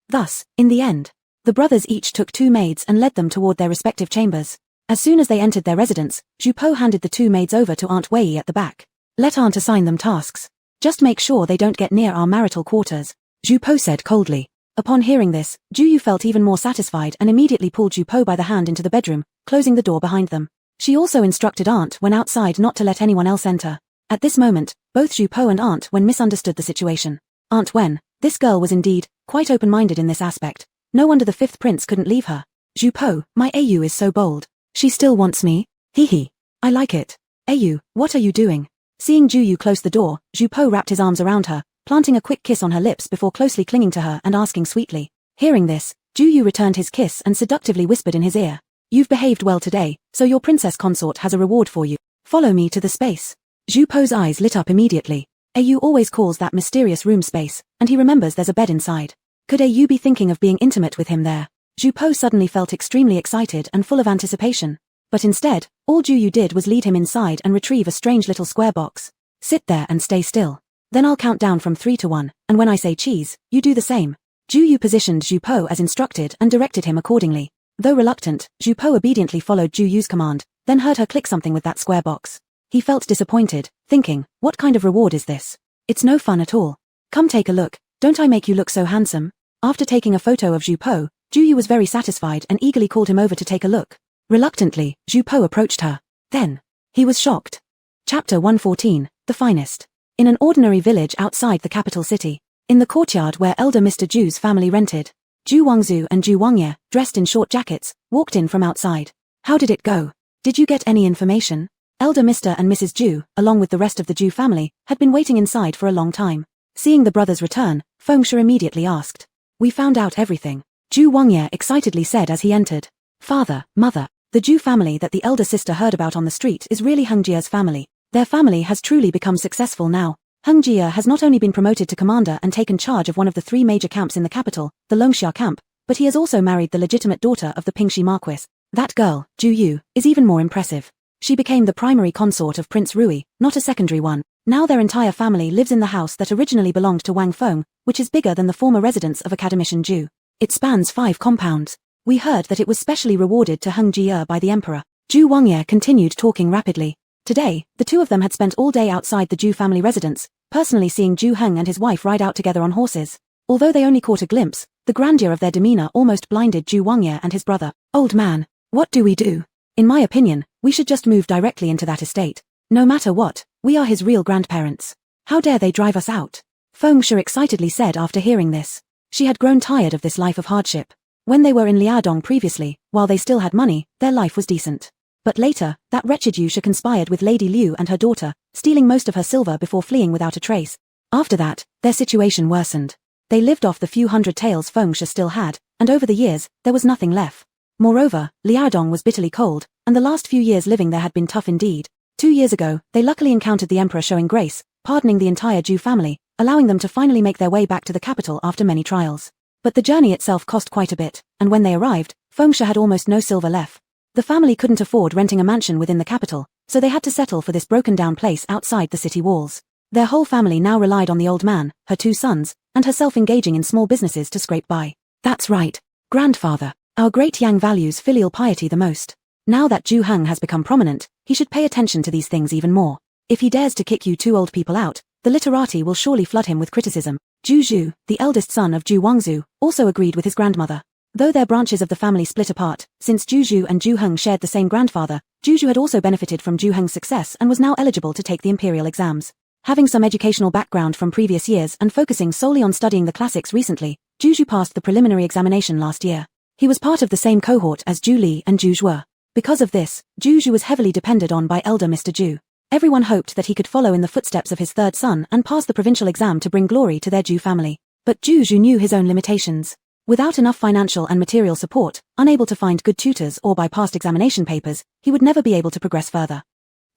Thus, in the end, the brothers each took 2 maids and led them toward their respective chambers. As soon as they entered their residence, Zhu Po handed the 2 maids over to Aunt Wei at the back. Let Aunt assign them tasks. Just make sure they don't get near our marital quarters, Zhu Po said coldly. Upon hearing this, Juyu felt even more satisfied and immediately pulled Zhu Po by the hand into the bedroom, closing the door behind them. She also instructed Aunt when outside not to let anyone else enter. At this moment, both Zhu Po and Aunt Wen misunderstood the situation. Aunt Wen, this girl was indeed quite open-minded in this aspect. No wonder the 5th prince couldn't leave her. Zhu Po, my Au is so bold. She still wants me? Hee hee. I like it. Au, what are you doing? Seeing Juyu close the door, Zhu Po wrapped his arms around her, planting a quick kiss on her lips before closely clinging to her and asking sweetly. Hearing this, Juyu returned his kiss and seductively whispered in his ear. You've behaved well today, so your princess consort has a reward for you. Follow me to the space. Zhu Po's eyes lit up immediately. Au always calls that mysterious room space, and he remembers there's a bed inside. Could Au be thinking of being intimate with him there? Zhu Po suddenly felt extremely excited and full of anticipation. But instead, all Juyu did was lead him inside and retrieve a strange little square box. Sit there and stay still. Then I'll count down from 3 to 1, and when I say cheese, you do the same. Juyu positioned Zhu Po as instructed and directed him accordingly. Though reluctant, Zhu Po obediently followed Juyu's command, then heard her click something with that square box. He felt disappointed, thinking, what kind of reward is this? It's no fun at all. Come take a look, don't I make you look so handsome? After taking a photo of Zhu Po, Juyu was very satisfied and eagerly called him over to take a look. Reluctantly, Zhu Po approached her. Then, he was shocked. Chapter 114, The Finest. In an ordinary village outside the capital city, in the courtyard where elder Mr. Ju's family rented, Ju Wangzu and Ju Wangye, dressed in short jackets, walked in from outside. How did it go? Did you get any information? Elder Mr. and Mrs. Ju, along with the rest of the Ju family, had been waiting inside for a long time. Seeing the brothers return, Fengsha immediately asked. We found out everything, Ju Wangye excitedly said as he entered. Father, mother, the The Zhu family that the elder sister heard about on the street is really Heng Jie's family. Their family has truly become successful now. Heng Jie has not only been promoted to commander and taken charge of one of the 3 major camps in the capital, the Longxia camp, but he has also married the legitimate daughter of the Pingxi Marquis. That girl, Zhu Yu, is even more impressive. She became the primary consort of Prince Rui, not a secondary one. Now their entire family lives in the house that originally belonged to Wang Feng, which is bigger than the former residence of Academician Zhu. It spans 5 compounds. We heard that it was specially rewarded to Heng Jie by the emperor. Zhu Wangye continued talking rapidly. Today, the 2 of them had spent all day outside the Zhu family residence, personally seeing Zhu Heng and his wife ride out together on horses. Although they only caught a glimpse, the grandeur of their demeanor almost blinded Zhu Wangye and his brother. Old man, what do we do? In my opinion, we should just move directly into that estate. No matter what, we are his real grandparents. How dare they drive us out? Feng Shi excitedly said after hearing this. She had grown tired of this life of hardship. When they were in Liaodong previously, while they still had money, their life was decent. But later, that wretched Yu Shi conspired with Lady Liu and her daughter, stealing most of her silver before fleeing without a trace. After that, their situation worsened. They lived off the few hundred taels Feng Shi still had, and over the years, there was nothing left. Moreover, Liaodong was bitterly cold, and the last few years living there had been tough indeed. 2 years ago, they luckily encountered the emperor showing grace, pardoning the entire Zhu family, allowing them to finally make their way back to the capital after many trials. But the journey itself cost quite a bit, and when they arrived, Feng Shi had almost no silver left. The family couldn't afford renting a mansion within the capital, so they had to settle for this broken-down place outside the city walls. Their whole family now relied on the old man, her 2 sons, and herself engaging in small businesses to scrape by. That's right, grandfather. Our great Yang values filial piety the most. Now that Zhu Heng has become prominent, he should pay attention to these things even more. If he dares to kick you 2 old people out, the literati will surely flood him with criticism. Zhu Zhu, the eldest son of Zhu Wangzu, also agreed with his grandmother. Though their branches of the family split apart, since Zhu Zhu and Zhu Heng shared the same grandfather, Zhu Zhu had also benefited from Zhu Heng's success and was now eligible to take the imperial exams. Having some educational background from previous years and focusing solely on studying the classics recently, Zhu Zhu passed the preliminary examination last year. He was part of the same cohort as Zhu Li and Zhu Zhuo. Because of this, Zhu Zhu was heavily depended on by elder Mr. Zhu. Everyone hoped that he could follow in the footsteps of his 3rd son and pass the provincial exam to bring glory to their Zhu family. But Zhu Zhu knew his own limitations. Without enough financial and material support, unable to find good tutors or by past examination papers, he would never be able to progress further.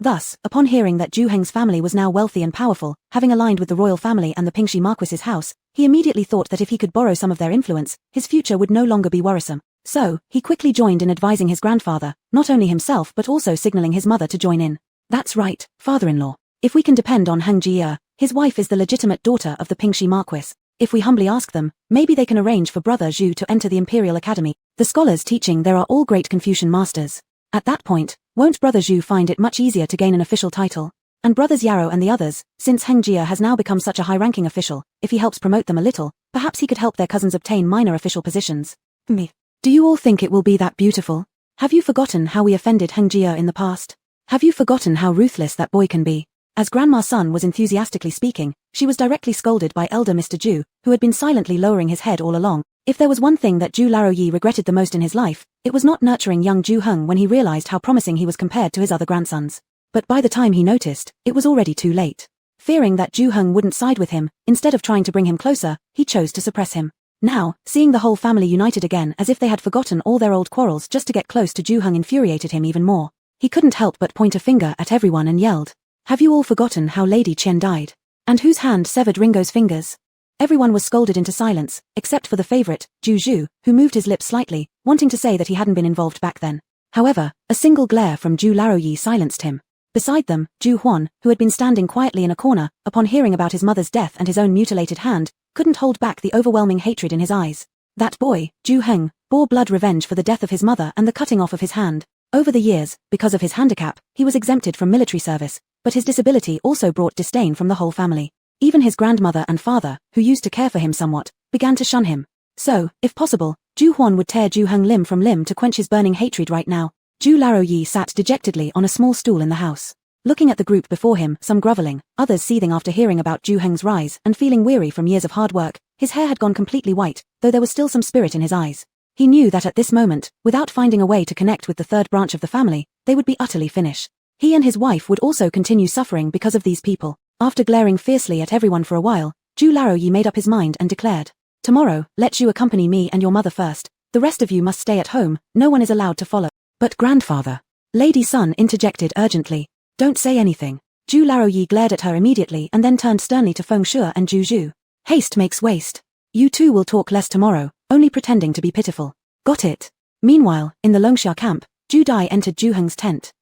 Thus, upon hearing that Zhu Heng's family was now wealthy and powerful, having aligned with the royal family and the Pingxi Marquis's house, he immediately thought that if he could borrow some of their influence, his future would no longer be worrisome. So, he quickly joined in advising his grandfather, not only himself but also signaling his mother to join in. That's right, father-in-law. If we can depend on Heng Jie, his wife is the legitimate daughter of the Pingxi Marquis. If we humbly ask them, maybe they can arrange for brother Zhu to enter the Imperial Academy. The scholars teaching there are all great Confucian masters. At that point, won't brother Zhu find it much easier to gain an official title? And brothers Yarrow and the others, since Heng Jie has now become such a high-ranking official, if he helps promote them a little, perhaps he could help their cousins obtain minor official positions. Me. Do you all think it will be that beautiful? Have you forgotten how we offended Heng Jie in the past? Have you forgotten how ruthless that boy can be? As Grandma Sun was enthusiastically speaking, she was directly scolded by elder Mr. Zhu, who had been silently lowering his head all along. If there was one thing that Zhu Laroyi regretted the most in his life, it was not nurturing young Zhu Heng when he realized how promising he was compared to his other grandsons. But by the time he noticed, it was already too late. Fearing that Zhu Heng wouldn't side with him, instead of trying to bring him closer, he chose to suppress him. Now, seeing the whole family united again as if they had forgotten all their old quarrels just to get close to Zhu Heng infuriated him even more. He couldn't help but point a finger at everyone and yelled, "Have you all forgotten how Lady Qian died? And whose hand severed Ringo's fingers?" Everyone was scolded into silence, except for the favorite, Zhu Zhu, who moved his lips slightly, wanting to say that he hadn't been involved back then. However, a single glare from Zhu Laroyi silenced him. Beside them, Zhu Huan, who had been standing quietly in a corner, upon hearing about his mother's death and his own mutilated hand, couldn't hold back the overwhelming hatred in his eyes. That boy, Zhu Heng, bore blood revenge for the death of his mother and the cutting off of his hand. Over the years, because of his handicap, he was exempted from military service, but his disability also brought disdain from the whole family. Even his grandmother and father, who used to care for him somewhat, began to shun him. So, if possible, Zhu Huan would tear Zhu Heng limb from limb to quench his burning hatred right now. Zhu Laroyi sat dejectedly on a small stool in the house. Looking at the group before him, some groveling, others seething after hearing about Zhu Heng's rise and feeling weary from years of hard work, his hair had gone completely white, though there was still some spirit in his eyes. He knew that at this moment, without finding a way to connect with the third branch of the family, they would be utterly finished. He and his wife would also continue suffering because of these people. After glaring fiercely at everyone for a while, Zhu Laroyi made up his mind and declared, "Tomorrow, let you accompany me and your mother first. The rest of you must stay at home, no one is allowed to follow." But grandfather. Lady Sun interjected urgently. Don't say anything. Zhu Laoyi glared at her immediately and then turned sternly to Feng Shui and Zhu Zhu. Haste makes waste. You two will talk less tomorrow, only pretending to be pitiful. Got it. Meanwhile, in the Longxia camp, Zhu Dai entered Zhu Heng's tent.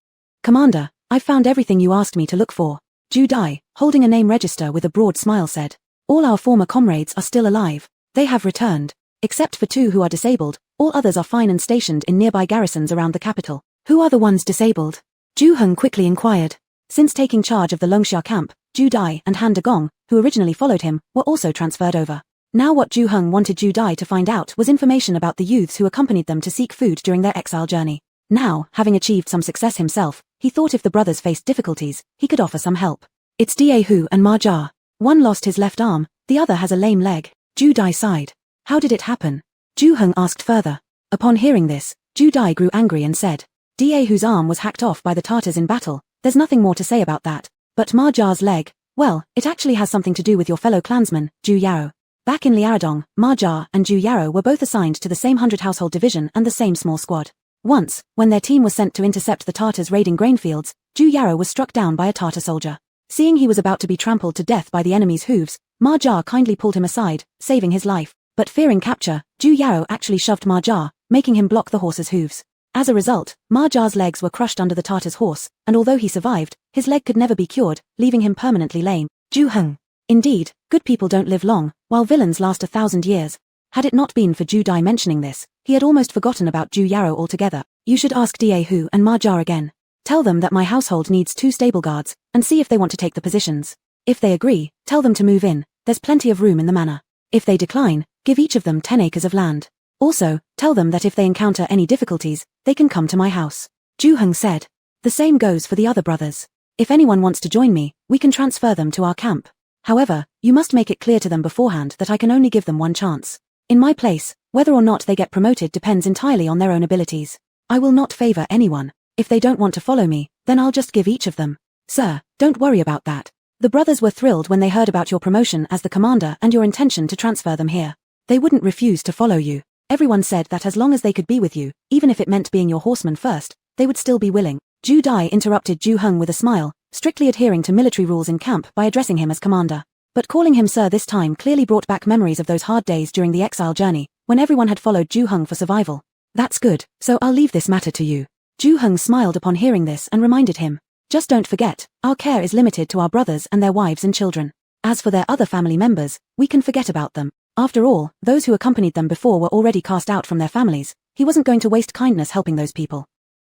Commander, I've found everything you asked me to look for. Zhu Dai, holding a name register with a broad smile said. All our former comrades are still alive. They have returned. Except for 2 who are disabled, all others are fine and stationed in nearby garrisons around the capital. Who are the ones disabled? Zhu Heng quickly inquired. Since taking charge of the Longxia camp, Zhu Dai and Han Degong, who originally followed him, were also transferred over. Now what Zhu Heng wanted Zhu Dai to find out was information about the youths who accompanied them to seek food during their exile journey. Now, having achieved some success himself, he thought if the brothers faced difficulties, he could offer some help. It's Daehu and Ma Jia. One lost his left arm, the other has a lame leg. Zhu Dai sighed. How did it happen? Zhu Heng asked further. Upon hearing this, Zhu Dai grew angry and said, Daehu's arm was hacked off by the Tartars in battle, there's nothing more to say about that. But Ma Jia's leg, well, it actually has something to do with your fellow clansman, Zhu Yao. Back in Liaodong, Ma Jia and Zhu Yao were both assigned to the same 100 household division and the same small squad. Once, when their team was sent to intercept the Tartars raiding grain fields, Zhu Yao was struck down by a Tartar soldier. Seeing he was about to be trampled to death by the enemy's hooves, Ma Jia kindly pulled him aside, saving his life. But fearing capture, Zhu Yao actually shoved Ma Jia, making him block the horse's hooves. As a result, Ma Jia's legs were crushed under the Tartar's horse, and although he survived, his leg could never be cured, leaving him permanently lame. Zhu Heng. Indeed, good people don't live long, while villains last 1,000 years. Had it not been for Zhu Dai mentioning this, he had almost forgotten about Zhu Yao altogether. You should ask Daehu and Ma Jia again. Tell them that my household needs 2 stable guards, and see if they want to take the positions. If they agree, tell them to move in, there's plenty of room in the manor. If they decline, give each of them 10 acres of land. Also, tell them that if they encounter any difficulties, they can come to my house. Zhu Heng said. The same goes for the other brothers. If anyone wants to join me, we can transfer them to our camp. However, you must make it clear to them beforehand that I can only give them one chance. In my place, whether or not they get promoted depends entirely on their own abilities. I will not favor anyone. If they don't want to follow me, then I'll just give each of them. Sir, don't worry about that. The brothers were thrilled when they heard about your promotion as the commander and your intention to transfer them here. They wouldn't refuse to follow you. Everyone said that as long as they could be with you, even if it meant being your horseman first, they would still be willing. Zhu Dai interrupted Zhu Heng with a smile, strictly adhering to military rules in camp by addressing him as commander. But calling him sir this time clearly brought back memories of those hard days during the exile journey, when everyone had followed Zhu Heng for survival. That's good, so I'll leave this matter to you. Zhu Heng smiled upon hearing this and reminded him. Just don't forget, our care is limited to our brothers and their wives and children. As for their other family members, we can forget about them. After all, those who accompanied them before were already cast out from their families. He wasn't going to waste kindness helping those people.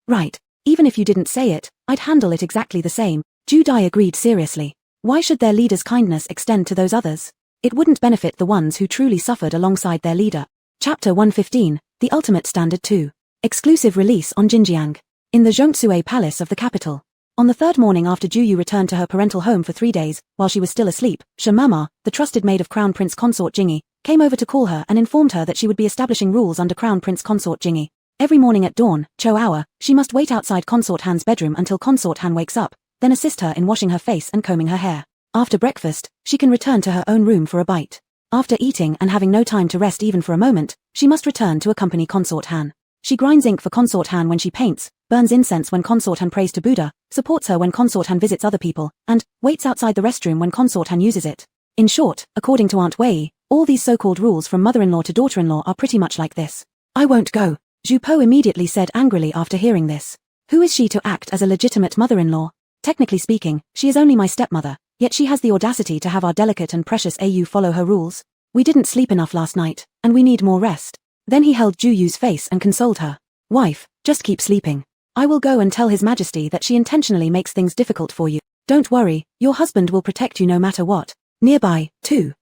Right. Even if you didn't say it, I'd handle it exactly the same. Zhu Dai agreed seriously. Why should their leader's kindness extend to those others? It wouldn't benefit the ones who truly suffered alongside their leader. Chapter 115, The Ultimate Standard 2. Exclusive release on Jinjiang. In the Zhongsue Palace of the capital. On the 3rd morning after Juyu returned to her parental home for 3 days, while she was still asleep, Shamama, the trusted maid of Crown Prince Consort Jingi, came over to call her and informed her that she would be establishing rules under Crown Prince Consort Jingi. Every morning at dawn, Cho hour, she must wait outside Consort Han's bedroom until Consort Han wakes up, then assist her in washing her face and combing her hair. After breakfast, she can return to her own room for a bite. After eating and having no time to rest even for a moment, she must return to accompany Consort Han. She grinds ink for Consort Han when she paints, burns incense when Consort Han prays to Buddha, supports her when Consort Han visits other people, and waits outside the restroom when Consort Han uses it. In short, according to Aunt Wei, all these so-called rules from mother-in-law to daughter-in-law are pretty much like this. I won't go, Zhu Po immediately said angrily after hearing this. Who is she to act as a legitimate mother-in-law? Technically speaking, she is only my stepmother, yet she has the audacity to have our delicate and precious AU follow her rules. We didn't sleep enough last night, and we need more rest. Then he held Ju Yu's face and consoled her. Wife, just keep sleeping. I will go and tell His Majesty that she intentionally makes things difficult for you. Don't worry, your husband will protect you no matter what. Nearby, too.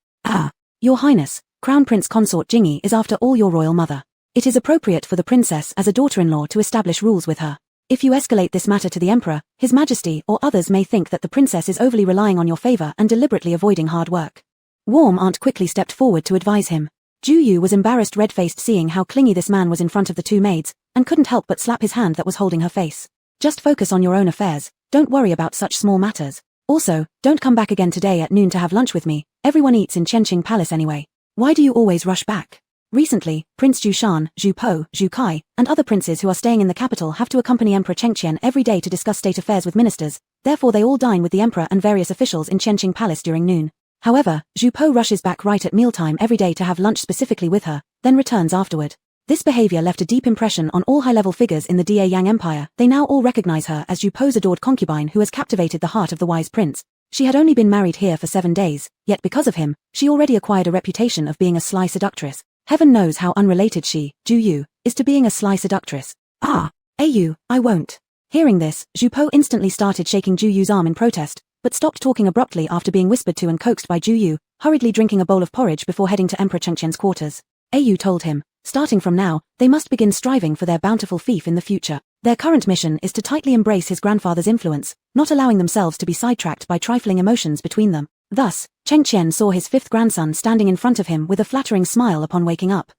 Your Highness, Crown Prince Consort Jingi is after all your royal mother. It is appropriate for the princess as a daughter-in-law to establish rules with her. If you escalate this matter to the Emperor, His Majesty or others may think that the princess is overly relying on your favor and deliberately avoiding hard work. Warm Aunt quickly stepped forward to advise him. Ju Yu was embarrassed red-faced seeing how clingy this man was in front of the two maids, and couldn't help but slap his hand that was holding her face. Just focus on your own affairs, don't worry about such small matters. Also, don't come back again today at noon to have lunch with me, everyone eats in Qianqing Palace anyway. Why do you always rush back? Recently, Prince Zhu Shan, Zhu Po, Zhu Kai, and other princes who are staying in the capital have to accompany Emperor Chengqian every day to discuss state affairs with ministers, therefore they all dine with the emperor and various officials in Qianqing Palace during noon. However, Zhu Po rushes back right at mealtime every day to have lunch specifically with her, then returns afterward. This behavior left a deep impression on all high-level figures in the Da Yang Empire. They now all recognize her as Zhu Po's adored concubine who has captivated the heart of the wise prince. She had only been married here for 7 days, yet because of him, she already acquired a reputation of being a sly seductress. Heaven knows how unrelated she, Zhu Yu, is to being a sly seductress. Ah! Yu, I won't. Hearing this, Zhu Po instantly started shaking Zhu Yu's arm in protest, but stopped talking abruptly after being whispered to and coaxed by Zhu Yu, hurriedly drinking a bowl of porridge before heading to Emperor Chengqian's quarters. Yu told him, starting from now, they must begin striving for their bountiful fief in the future. Their current mission is to tightly embrace his grandfather's influence, not allowing themselves to be sidetracked by trifling emotions between them. Thus, Chengqian saw his 5th grandson standing in front of him with a flattering smile upon waking up.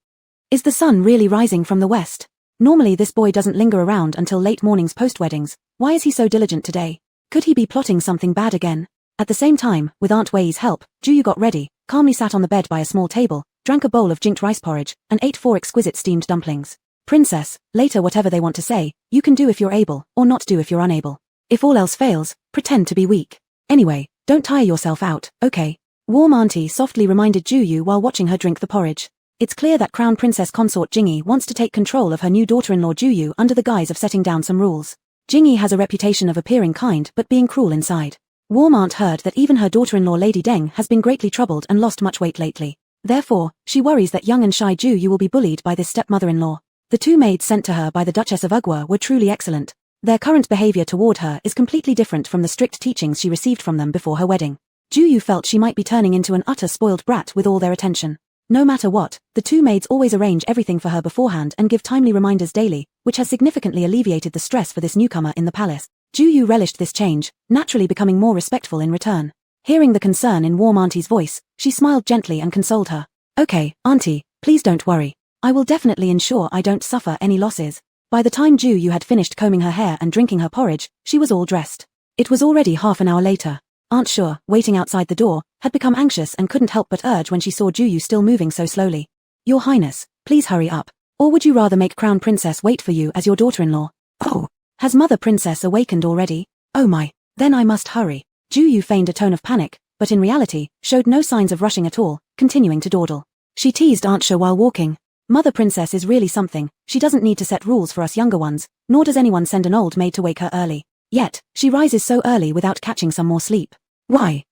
Is the sun really rising from the west? Normally this boy doesn't linger around until late mornings post-weddings. Why is he so diligent today? Could he be plotting something bad again? At the same time, with Aunt Wei's help, Zhu Yu got ready, calmly sat on the bed by a small table, drank a bowl of jinked rice porridge, and ate 4 exquisite steamed dumplings. Princess, later whatever they want to say, you can do if you're able, or not do if you're unable. If all else fails, pretend to be weak. Anyway, don't tire yourself out, okay? Warm Auntie softly reminded Zhu Yu while watching her drink the porridge. It's clear that Crown Princess Consort Jingyi wants to take control of her new daughter-in-law Zhu Yu under the guise of setting down some rules. Jingyi has a reputation of appearing kind but being cruel inside. Warm Aunt heard that even her daughter-in-law Lady Deng has been greatly troubled and lost much weight lately. Therefore, she worries that young and shy Zhu Yu will be bullied by this stepmother-in-law. The 2 maids sent to her by the Duchess of Ugwa were truly excellent. Their current behavior toward her is completely different from the strict teachings she received from them before her wedding. Zhu Yu felt she might be turning into an utter spoiled brat with all their attention. No matter what, the 2 maids always arrange everything for her beforehand and give timely reminders daily, which has significantly alleviated the stress for this newcomer in the palace. Zhu Yu relished this change, naturally becoming more respectful in return. Hearing the concern in Warm Auntie's voice, she smiled gently and consoled her. Okay, Auntie, please don't worry. I will definitely ensure I don't suffer any losses. By the time Zhu Yu had finished combing her hair and drinking her porridge, she was all dressed. It was already half an hour later. Aunt Sure, waiting outside the door, had become anxious and couldn't help but urge when she saw Zhu Yu still moving so slowly. Your Highness, please hurry up. Or would you rather make Crown Princess wait for you as your daughter-in-law? Oh, has Mother Princess awakened already? Oh my, then I must hurry. Zhu Yu feigned a tone of panic, but in reality, showed no signs of rushing at all, continuing to dawdle. She teased Aunt Sure while walking. Mother Princess is really something. She doesn't need to set rules for us younger ones, nor does anyone send an old maid to wake her early. Yet, she rises so early without catching some more sleep. Why?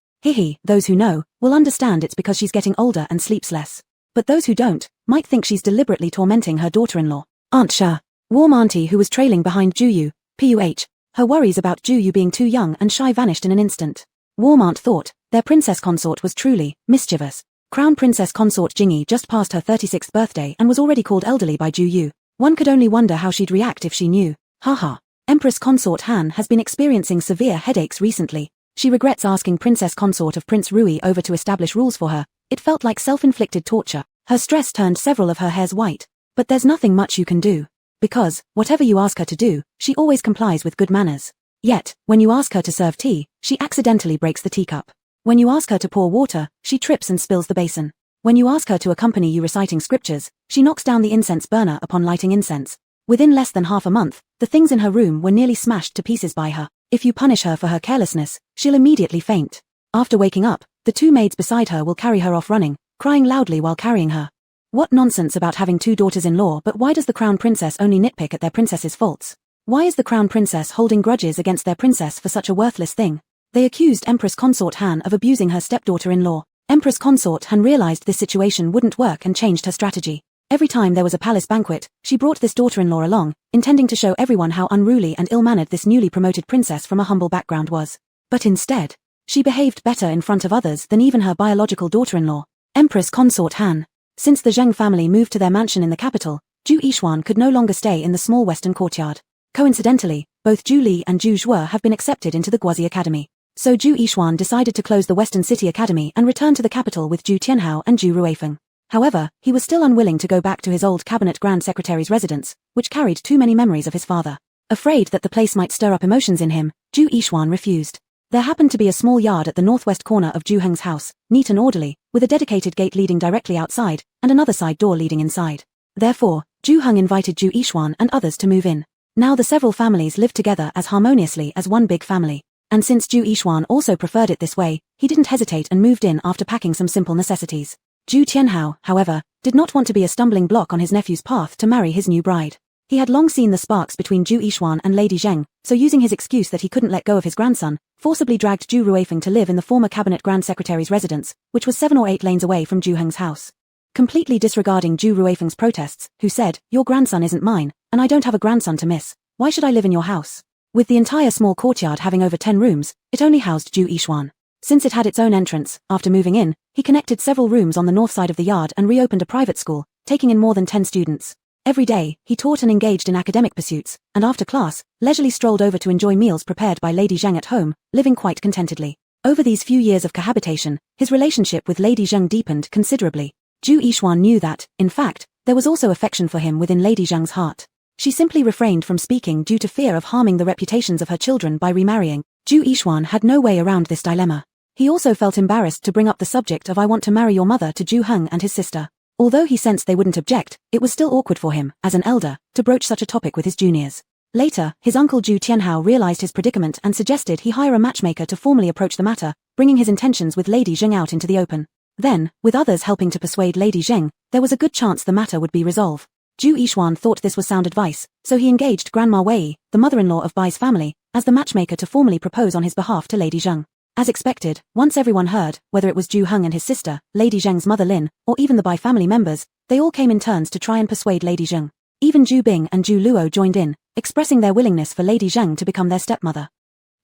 Those who know, will understand it's because she's getting older and sleeps less. But those who don't, might think she's deliberately tormenting her daughter-in-law. Aunt Sha. Warm Auntie who was trailing behind Zhu Yu, puh. Her worries about Zhu Yu being too young and shy vanished in an instant. Warm Aunt thought, their princess consort was truly mischievous. Crown Princess Consort Jingyi just passed her 36th birthday and was already called elderly by Zhu Yu. One could only wonder how she'd react if she knew. Haha. Empress Consort Han has been experiencing severe headaches recently. She regrets asking Princess Consort of Prince Rui over to establish rules for her. It felt like self-inflicted torture. Her stress turned several of her hairs white. But there's nothing much you can do. Because, whatever you ask her to do, she always complies with good manners. Yet, when you ask her to serve tea, she accidentally breaks the teacup. When you ask her to pour water, she trips and spills the basin. When you ask her to accompany you reciting scriptures, she knocks down the incense burner upon lighting incense. Within less than half a month, the things in her room were nearly smashed to pieces by her. If you punish her for her carelessness, she'll immediately faint. After waking up, the 2 maids beside her will carry her off running, crying loudly while carrying her. What nonsense about having 2 daughters-in-law, but why does the Crown Princess only nitpick at their princess's faults? Why is the Crown Princess holding grudges against their princess for such a worthless thing? They accused Empress Consort Han of abusing her stepdaughter-in-law. Empress Consort Han realized this situation wouldn't work and changed her strategy. Every time there was a palace banquet, she brought this daughter-in-law along, intending to show everyone how unruly and ill-mannered this newly promoted princess from a humble background was. But instead, she behaved better in front of others than even her biological daughter-in-law, Empress Consort Han. Since the Zheng family moved to their mansion in the capital, Zhu Yixuan could no longer stay in the small western courtyard. Coincidentally, both Zhu Li and Zhu Zhuo have been accepted into the Guozi Academy. So Zhu Yixuan decided to close the Western City Academy and return to the capital with Zhu Tianhao and Zhu Ruifeng. However, he was still unwilling to go back to his old cabinet grand secretary's residence, which carried too many memories of his father. Afraid that the place might stir up emotions in him, Zhu Yixuan refused. There happened to be a small yard at the northwest corner of Ju Heng's house, neat and orderly, with a dedicated gate leading directly outside, and another side door leading inside. Therefore, Ju Heng invited Ju Yixuan and others to move in. Now the several families lived together as harmoniously as one big family. And since Ju Yixuan also preferred it this way, he didn't hesitate and moved in after packing some simple necessities. Ju Tianhao, however, did not want to be a stumbling block on his nephew's path to marry his new bride. He had long seen the sparks between Ju Yixuan and Lady Zheng, so using his excuse that he couldn't let go of his grandson, forcibly dragged Ju Ruifeng to live in the former cabinet grand secretary's residence, which was 7 or 8 lanes away from Ju Heng's house. Completely disregarding Ju Ruifeng's protests, who said, "Your grandson isn't mine, and I don't have a grandson to miss. Why should I live in your house?" With the entire small courtyard having over 10 rooms, it only housed Ju Yixuan. Since it had its own entrance, after moving in, he connected several rooms on the north side of the yard and reopened a private school, taking in more than 10 students. Every day, he taught and engaged in academic pursuits, and after class, leisurely strolled over to enjoy meals prepared by Lady Zheng at home, living quite contentedly. Over these few years of cohabitation, his relationship with Lady Zheng deepened considerably. Ju Yixuan knew that, in fact, there was also affection for him within Lady Zheng's heart. She simply refrained from speaking due to fear of harming the reputations of her children by remarrying. Ju Yixuan had no way around this dilemma. He also felt embarrassed to bring up the subject of "I want to marry your mother" to Ju Heng and his sister. Although he sensed they wouldn't object, it was still awkward for him, as an elder, to broach such a topic with his juniors. Later, his uncle Ju Tianhao realized his predicament and suggested he hire a matchmaker to formally approach the matter, bringing his intentions with Lady Zheng out into the open. Then, with others helping to persuade Lady Zheng, there was a good chance the matter would be resolved. Ju Yixuan thought this was sound advice, so he engaged Grandma Wei, the mother-in-law of Bai's family, as the matchmaker to formally propose on his behalf to Lady Zheng. As expected, once everyone heard, whether it was Ju Heng and his sister, Lady Zheng's mother Lin, or even the Bai family members, they all came in turns to try and persuade Lady Zheng. Even Ju Bing and Ju Luo joined in, expressing their willingness for Lady Zheng to become their stepmother.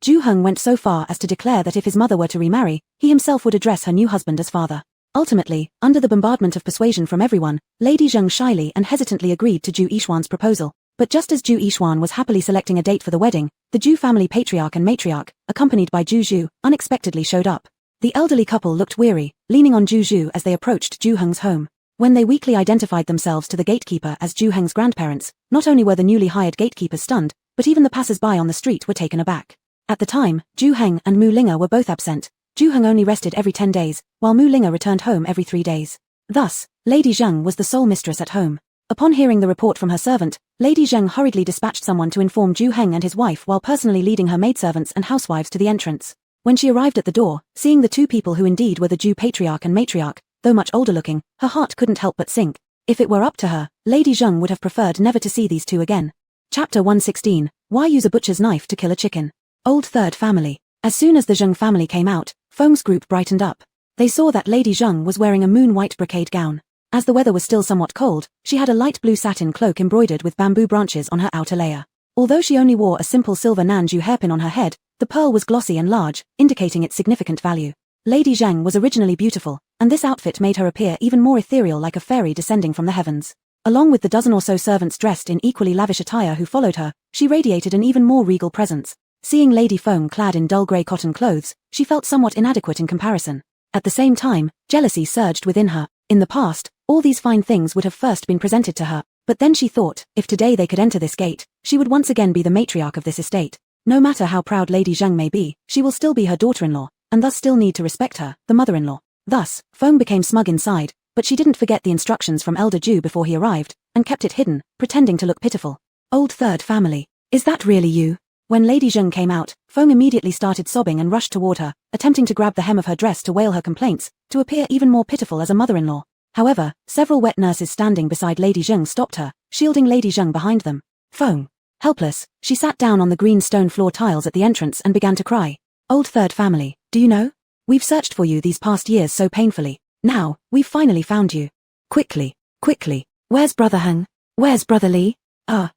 Ju Heng went so far as to declare that if his mother were to remarry, he himself would address her new husband as father. Ultimately, under the bombardment of persuasion from everyone, Lady Zheng shyly and hesitantly agreed to Ju Yixuan's proposal. But just as Ju Yixuan was happily selecting a date for the wedding, the Ju family patriarch and matriarch, accompanied by Ju Zhu, unexpectedly showed up. The elderly couple looked weary, leaning on Ju Zhu as they approached Ju Heng's home. When they weakly identified themselves to the gatekeeper as Ju Heng's grandparents, not only were the newly hired gatekeepers stunned, but even the passers-by on the street were taken aback. At the time, Ju Heng and Mu Linga were both absent. Ju Heng only rested every 10 days, while Mu Linga returned home every 3 days. Thus, Lady Zheng was the sole mistress at home. Upon hearing the report from her servant, Lady Zheng hurriedly dispatched someone to inform Ju Heng and his wife while personally leading her maidservants and housewives to the entrance. When she arrived at the door, seeing the 2 people who indeed were the Ju patriarch and matriarch, though much older looking, her heart couldn't help but sink. If it were up to her, Lady Zheng would have preferred never to see these 2 again. Chapter 116, Why Use a Butcher's Knife to Kill a Chicken? Old Third Family. As soon as the Zheng family came out, Feng's group brightened up. They saw that Lady Zheng was wearing a moon-white brocade gown. As the weather was still somewhat cold, she had a light blue satin cloak embroidered with bamboo branches on her outer layer. Although she only wore a simple silver Nanju hairpin on her head, the pearl was glossy and large, indicating its significant value. Lady Zheng was originally beautiful, and this outfit made her appear even more ethereal, like a fairy descending from the heavens. Along with the dozen or so servants dressed in equally lavish attire who followed her, she radiated an even more regal presence. Seeing Lady Feng clad in dull grey cotton clothes, she felt somewhat inadequate in comparison. At the same time, jealousy surged within her. In the past, all these fine things would have first been presented to her, but then she thought, if today they could enter this gate, she would once again be the matriarch of this estate. No matter how proud Lady Zheng may be, she will still be her daughter-in-law, and thus still need to respect her, the mother-in-law. Thus, Feng became smug inside, but she didn't forget the instructions from Elder Ju before he arrived, and kept it hidden, pretending to look pitiful. Old Third Family. Is that really you? When Lady Zheng came out, Feng immediately started sobbing and rushed toward her, attempting to grab the hem of her dress to wail her complaints, to appear even more pitiful as a mother-in-law. However, several wet nurses standing beside Lady Zheng stopped her, shielding Lady Zheng behind them. Feng. Helpless, she sat down on the green stone floor tiles at the entrance and began to cry. Old Third Family, do you know? We've searched for you these past years so painfully. Now, we've finally found you. Quickly, quickly. Where's Brother Heng? Where's Brother Li?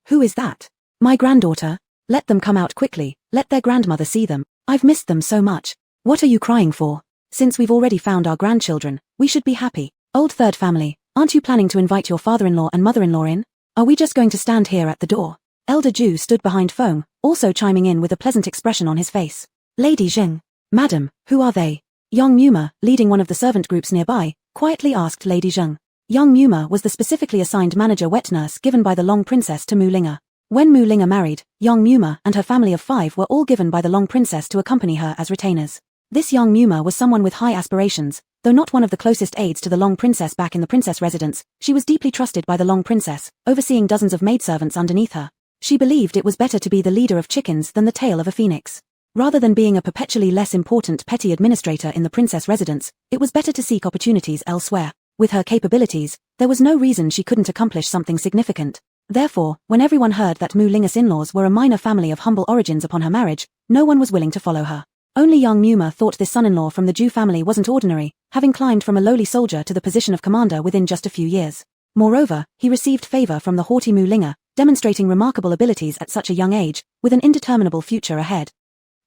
Who is that? My granddaughter? Let them come out quickly, let their grandmother see them. I've missed them so much. What are you crying for? Since we've already found our grandchildren, we should be happy. Old Third Family, aren't you planning to invite your father-in-law and mother-in-law in? Are we just going to stand here at the door? Elder Ju stood behind Feng, also chiming in with a pleasant expression on his face. Lady Zheng. Madam, who are they? Young Muma, leading one of the servant groups nearby, quietly asked Lady Zheng. Young Muma was the specifically assigned manager wet nurse given by the Long Princess to Mu Linga. When Mu Linga married, young Muma and her family of 5 were all given by the Long Princess to accompany her as retainers. This young Muma was someone with high aspirations. Though not one of the closest aides to the Long Princess back in the princess residence, she was deeply trusted by the Long Princess, overseeing dozens of maidservants underneath her. She believed it was better to be the leader of chickens than the tail of a phoenix. Rather than being a perpetually less important petty administrator in the princess residence, it was better to seek opportunities elsewhere. With her capabilities, there was no reason she couldn't accomplish something significant. Therefore, when everyone heard that Mu Linga's in-laws were a minor family of humble origins upon her marriage, no one was willing to follow her. Only young Muma thought this son-in-law from the Jew family wasn't ordinary, having climbed from a lowly soldier to the position of commander within just a few years. Moreover, he received favor from the haughty Mu Linga, demonstrating remarkable abilities at such a young age, with an indeterminable future ahead.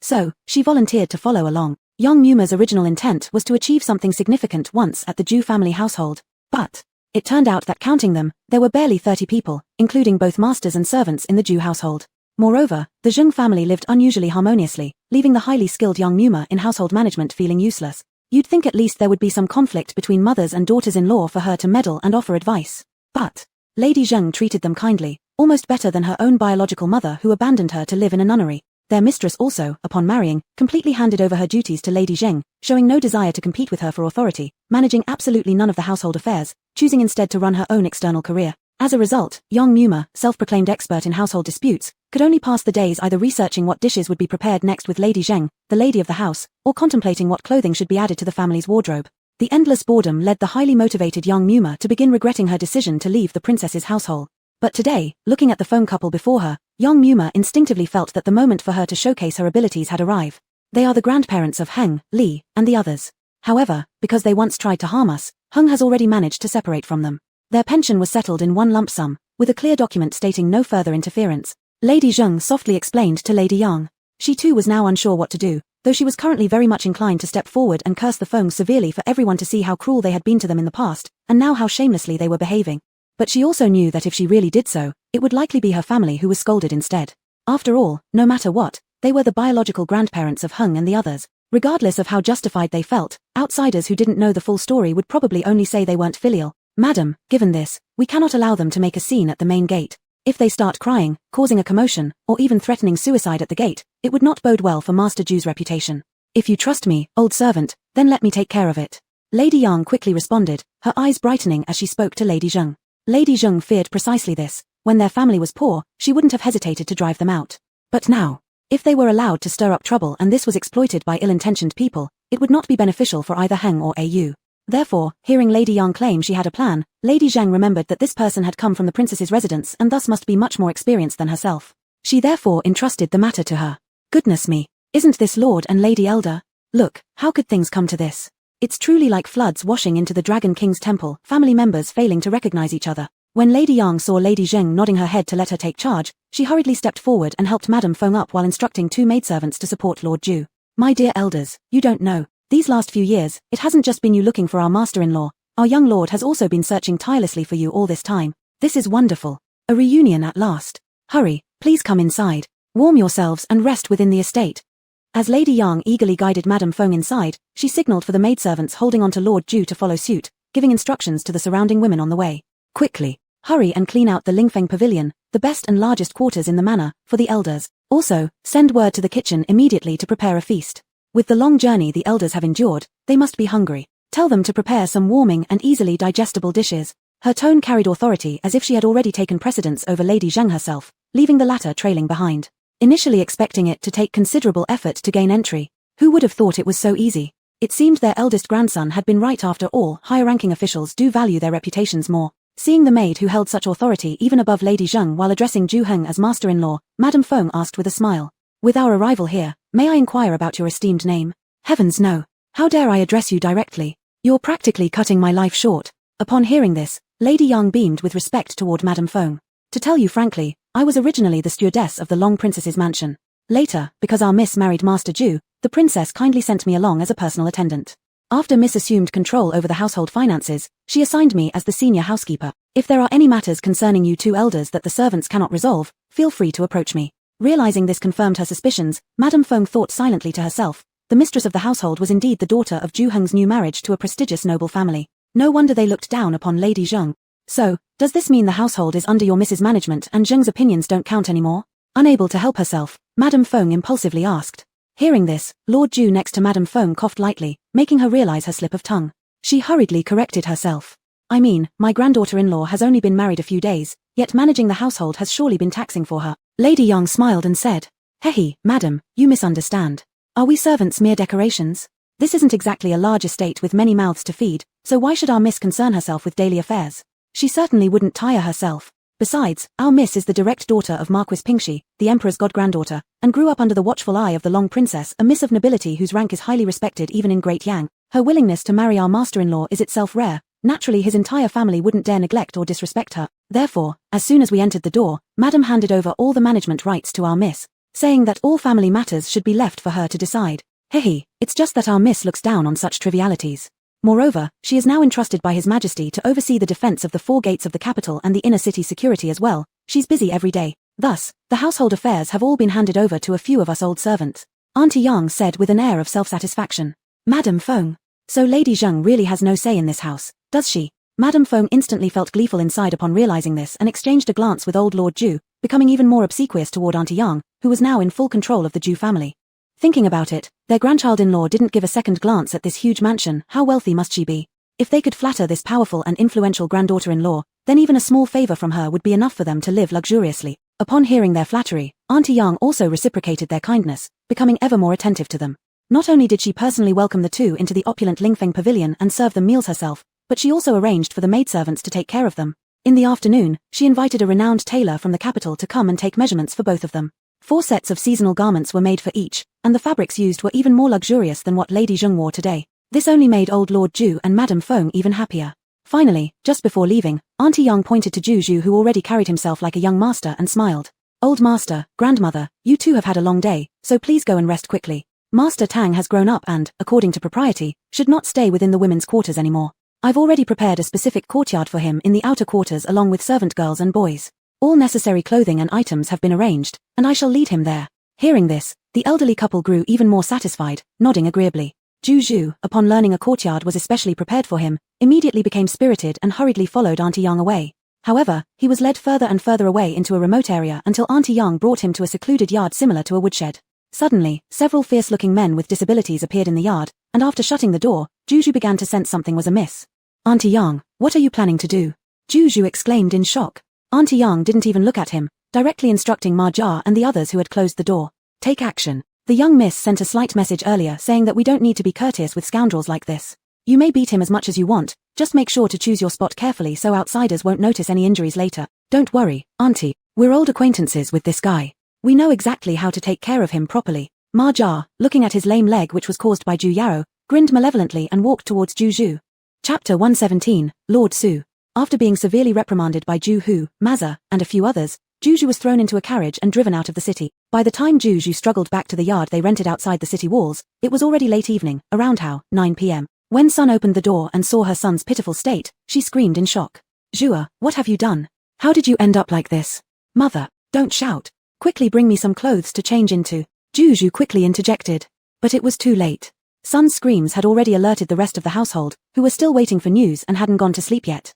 So, she volunteered to follow along. Young Muma's original intent was to achieve something significant once at the Jew family household, but it turned out that counting them, there were barely 30 people, including both masters and servants in the Jew household. Moreover, the Zheng family lived unusually harmoniously, leaving the highly skilled young Muma in household management feeling useless. You'd think at least there would be some conflict between mothers and daughters-in-law for her to meddle and offer advice. But Lady Zheng treated them kindly, almost better than her own biological mother who abandoned her to live in a nunnery. Their mistress also, upon marrying, completely handed over her duties to Lady Zheng, showing no desire to compete with her for authority, managing absolutely none of the household affairs, choosing instead to run her own external career. As a result, young Muma, self-proclaimed expert in household disputes, could only pass the days either researching what dishes would be prepared next with Lady Zheng, the lady of the house, or contemplating what clothing should be added to the family's wardrobe. The endless boredom led the highly motivated young Muma to begin regretting her decision to leave the princess's household. But today, looking at the phone couple before her, young Muma instinctively felt that the moment for her to showcase her abilities had arrived. They are the grandparents of Heng, Li, and the others. However, because they once tried to harm us, Heng has already managed to separate from them. Their pension was settled in one lump sum, with a clear document stating no further interference. Lady Zheng softly explained to Lady Yang. She too was now unsure what to do, though she was currently very much inclined to step forward and curse the Feng severely for everyone to see how cruel they had been to them in the past, and now how shamelessly they were behaving. But she also knew that if she really did so, it would likely be her family who was scolded instead. After all, no matter what, they were the biological grandparents of Heng and the others. Regardless of how justified they felt, outsiders who didn't know the full story would probably only say they weren't filial. Madam, given this, we cannot allow them to make a scene at the main gate. If they start crying, causing a commotion, or even threatening suicide at the gate, it would not bode well for Master Ju's reputation. If you trust me, old servant, then let me take care of it. Lady Yang quickly responded, her eyes brightening as she spoke to Lady Zheng. Lady Zheng feared precisely this. When their family was poor, she wouldn't have hesitated to drive them out. But now, if they were allowed to stir up trouble and this was exploited by ill-intentioned people, it would not be beneficial for either Heng or Au. Therefore, hearing Lady Yang claim she had a plan, Lady Zheng remembered that this person had come from the princess's residence and thus must be much more experienced than herself. She therefore entrusted the matter to her. Goodness me, isn't this Lord and Lady Elder? Look, how could things come to this? It's truly like floods washing into the Dragon King's temple, family members failing to recognize each other. When Lady Yang saw Lady Zheng nodding her head to let her take charge, she hurriedly stepped forward and helped Madame Feng up while instructing 2 maidservants to support Lord Ju. My dear elders, you don't know. These last few years, it hasn't just been you looking for our master-in-law. Our young lord has also been searching tirelessly for you all this time. This is wonderful. A reunion at last. Hurry, please come inside. Warm yourselves and rest within the estate. As Lady Yang eagerly guided Madame Feng inside, she signaled for the maidservants holding on to Lord Ju to follow suit, giving instructions to the surrounding women on the way. Quickly, hurry and clean out the Lingfeng Pavilion, the best and largest quarters in the manor, for the elders. Also, send word to the kitchen immediately to prepare a feast. With the long journey the elders have endured, they must be hungry. Tell them to prepare some warming and easily digestible dishes. Her tone carried authority as if she had already taken precedence over Lady Zheng herself, leaving the latter trailing behind. Initially expecting it to take considerable effort to gain entry, who would have thought it was so easy? It seemed their eldest grandson had been right after all. Higher-ranking officials do value their reputations more. Seeing the maid who held such authority even above Lady Zheng while addressing Ju Heng as master-in-law, Madame Feng asked with a smile. With our arrival here, may I inquire about your esteemed name? Heavens no. How dare I address you directly? You're practically cutting my life short. Upon hearing this, Lady Yang beamed with respect toward Madame Feng. To tell you frankly, I was originally the stewardess of the Long Princess's mansion. Later, because our Miss married Master Ju, the princess kindly sent me along as a personal attendant. After Miss assumed control over the household finances, she assigned me as the senior housekeeper. If there are any matters concerning you 2 elders that the servants cannot resolve, feel free to approach me. Realizing this confirmed her suspicions, Madame Feng thought silently to herself. The mistress of the household was indeed the daughter of Ju Heng's new marriage to a prestigious noble family. No wonder they looked down upon Lady Zheng. So, does this mean the household is under your Mrs. Management and Zheng's opinions don't count anymore? Unable to help herself, Madame Feng impulsively asked. Hearing this, Lord Ju next to Madame Feng coughed lightly, making her realize her slip of tongue. She hurriedly corrected herself. I mean, my granddaughter-in-law has only been married a few days, yet managing the household has surely been taxing for her. Lady Yang smiled and said, Hehe, madam, you misunderstand. Are we servants mere decorations? This isn't exactly a large estate with many mouths to feed, so why should our miss concern herself with daily affairs? She certainly wouldn't tire herself. Besides, our miss is the direct daughter of Marquis Pingxi, the emperor's god-granddaughter, and grew up under the watchful eye of the Long Princess, a miss of nobility whose rank is highly respected even in Great Yang. Her willingness to marry our master-in-law is itself rare. Naturally his entire family wouldn't dare neglect or disrespect her. Therefore, as soon as we entered the door, Madam handed over all the management rights to our miss, saying that all family matters should be left for her to decide. Hehe, it's just that our miss looks down on such trivialities. Moreover, she is now entrusted by His Majesty to oversee the defense of the 4 gates of the capital and the inner city security as well. She's busy every day. Thus, the household affairs have all been handed over to a few of us old servants. Auntie Yang said with an air of self-satisfaction. Madame Feng. So Lady Zheng really has no say in this house, does she? Madame Feng instantly felt gleeful inside upon realizing this and exchanged a glance with old Lord Ju, becoming even more obsequious toward Auntie Yang, who was now in full control of the Ju family. Thinking about it, their grandchild-in-law didn't give a second glance at this huge mansion. How wealthy must she be? If they could flatter this powerful and influential granddaughter-in-law, then even a small favor from her would be enough for them to live luxuriously. Upon hearing their flattery, Auntie Yang also reciprocated their kindness, becoming ever more attentive to them. Not only did she personally welcome the two into the opulent Lingfeng pavilion and serve them meals herself, but she also arranged for the maidservants to take care of them. In the afternoon, she invited a renowned tailor from the capital to come and take measurements for both of them. 4 sets of seasonal garments were made for each, and the fabrics used were even more luxurious than what Lady Zheng wore today. This only made old Lord Ju and Madame Feng even happier. Finally, just before leaving, Auntie Yang pointed to Ju Zhu, who already carried himself like a young master, and smiled. Old master, grandmother, you two have had a long day, so please go and rest quickly. Master Tang has grown up and, according to propriety, should not stay within the women's quarters anymore. I've already prepared a specific courtyard for him in the outer quarters along with servant girls and boys. All necessary clothing and items have been arranged, and I shall lead him there. Hearing this, the elderly couple grew even more satisfied, nodding agreeably. Ju Zhu, upon learning a courtyard was especially prepared for him, immediately became spirited and hurriedly followed Auntie Yang away. However, he was led further and further away into a remote area until Auntie Yang brought him to a secluded yard similar to a woodshed. Suddenly, several fierce-looking men with disabilities appeared in the yard, and after shutting the door, Ju Zhu began to sense something was amiss. Auntie Yang, what are you planning to do? Ju Zhu exclaimed in shock. Auntie Yang didn't even look at him, directly instructing Ma Jia and the others who had closed the door. Take action. The young miss sent a slight message earlier saying that we don't need to be courteous with scoundrels like this. You may beat him as much as you want, just make sure to choose your spot carefully so outsiders won't notice any injuries later. Don't worry, Auntie, we're old acquaintances with this guy. We know exactly how to take care of him properly. Ma Jia, looking at his lame leg which was caused by Ju Yao, grinned malevolently and walked towards Ju Zhu. Chapter 117, Lord Su. After being severely reprimanded by Ju Hu, Maza, and a few others, Ju Zhu was thrown into a carriage and driven out of the city. By the time Ju Zhu struggled back to the yard they rented outside the city walls, it was already late evening, around 9 p.m. When Sun opened the door and saw her son's pitiful state, she screamed in shock. Zhua, what have you done? How did you end up like this? Mother, don't shout. Quickly bring me some clothes to change into. Ju Zhu quickly interjected. But it was too late. Sun's screams had already alerted the rest of the household, who were still waiting for news and hadn't gone to sleep yet.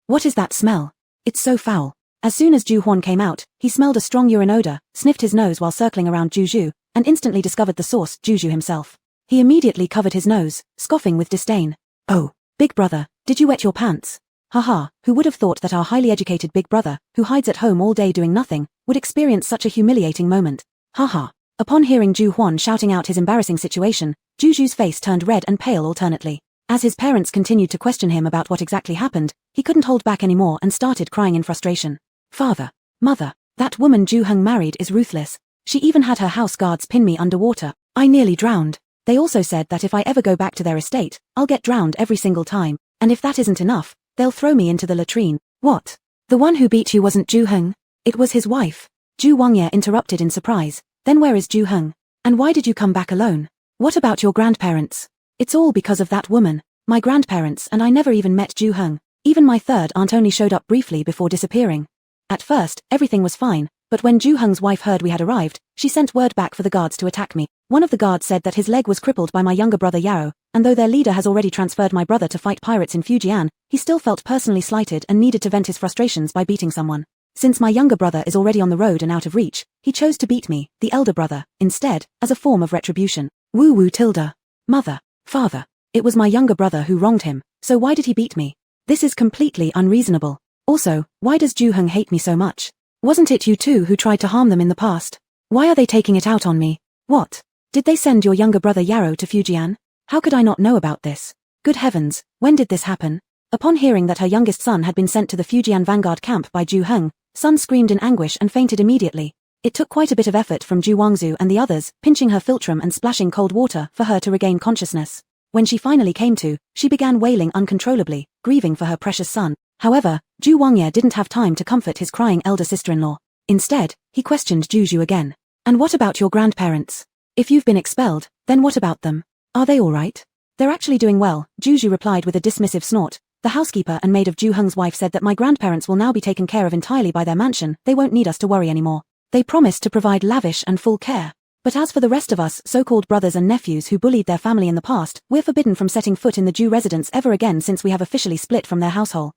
What is that smell? It's so foul. As soon as Ju Huan came out, he smelled a strong urine odor, sniffed his nose while circling around Ju Zhu, and instantly discovered the source, Ju Zhu himself. He immediately covered his nose, scoffing with disdain. Oh, big brother, did you wet your pants? Haha, who would have thought that our highly educated big brother, who hides at home all day doing nothing, would experience such a humiliating moment. Haha. Upon hearing Ju Huan shouting out his embarrassing situation, Ju Zhu's face turned red and pale alternately. As his parents continued to question him about what exactly happened, he couldn't hold back anymore and started crying in frustration. Father, mother, that woman Ju Heng married is ruthless. She even had her house guards pin me underwater. I nearly drowned. They also said that if I ever go back to their estate, I'll get drowned every single time, and if that isn't enough, they'll throw me into the latrine. What? The one who beat you wasn't Ju Heng? It was his wife. Ju Wangye interrupted in surprise. Then where is Ju Heng? And why did you come back alone? What about your grandparents? It's all because of that woman. My grandparents and I never even met Ju Heng. Even my third aunt only showed up briefly before disappearing. At first, everything was fine, But when Ju Heng's wife heard we had arrived, she sent word back for the guards to attack me. One of the guards said that his leg was crippled by my younger brother Yaro, and though their leader has already transferred my brother to fight pirates in Fujian, he still felt personally slighted and needed to vent his frustrations by beating someone. Since my younger brother is already on the road and out of reach, he chose to beat me, the elder brother, instead, as a form of retribution. Woo woo tilde. Mother. Father. It was my younger brother who wronged him, so why did he beat me? This is completely unreasonable. Also, why does Ju Heng hate me so much? Wasn't it you two who tried to harm them in the past? Why are they taking it out on me? What? Did they send your younger brother Yaro to Fujian? How could I not know about this? Good heavens, when did this happen? Upon hearing that her youngest son had been sent to the Fujian vanguard camp by Ju Heng, Sun screamed in anguish and fainted immediately. It took quite a bit of effort from Ju Wangzu and the others, pinching her philtrum and splashing cold water for her to regain consciousness. When she finally came to, she began wailing uncontrollably, grieving for her precious son. However, Ju Wangye didn't have time to comfort his crying elder sister-in-law. Instead, he questioned Juju again. And what about your grandparents? If you've been expelled, then what about them? Are they all right? They're actually doing well, Juju replied with a dismissive snort. The housekeeper and maid of Ju Heng's wife said that my grandparents will now be taken care of entirely by their mansion, they won't need us to worry anymore. They promised to provide lavish and full care. But as for the rest of us so-called brothers and nephews who bullied their family in the past, we're forbidden from setting foot in the Ju residence ever again since we have officially split from their household.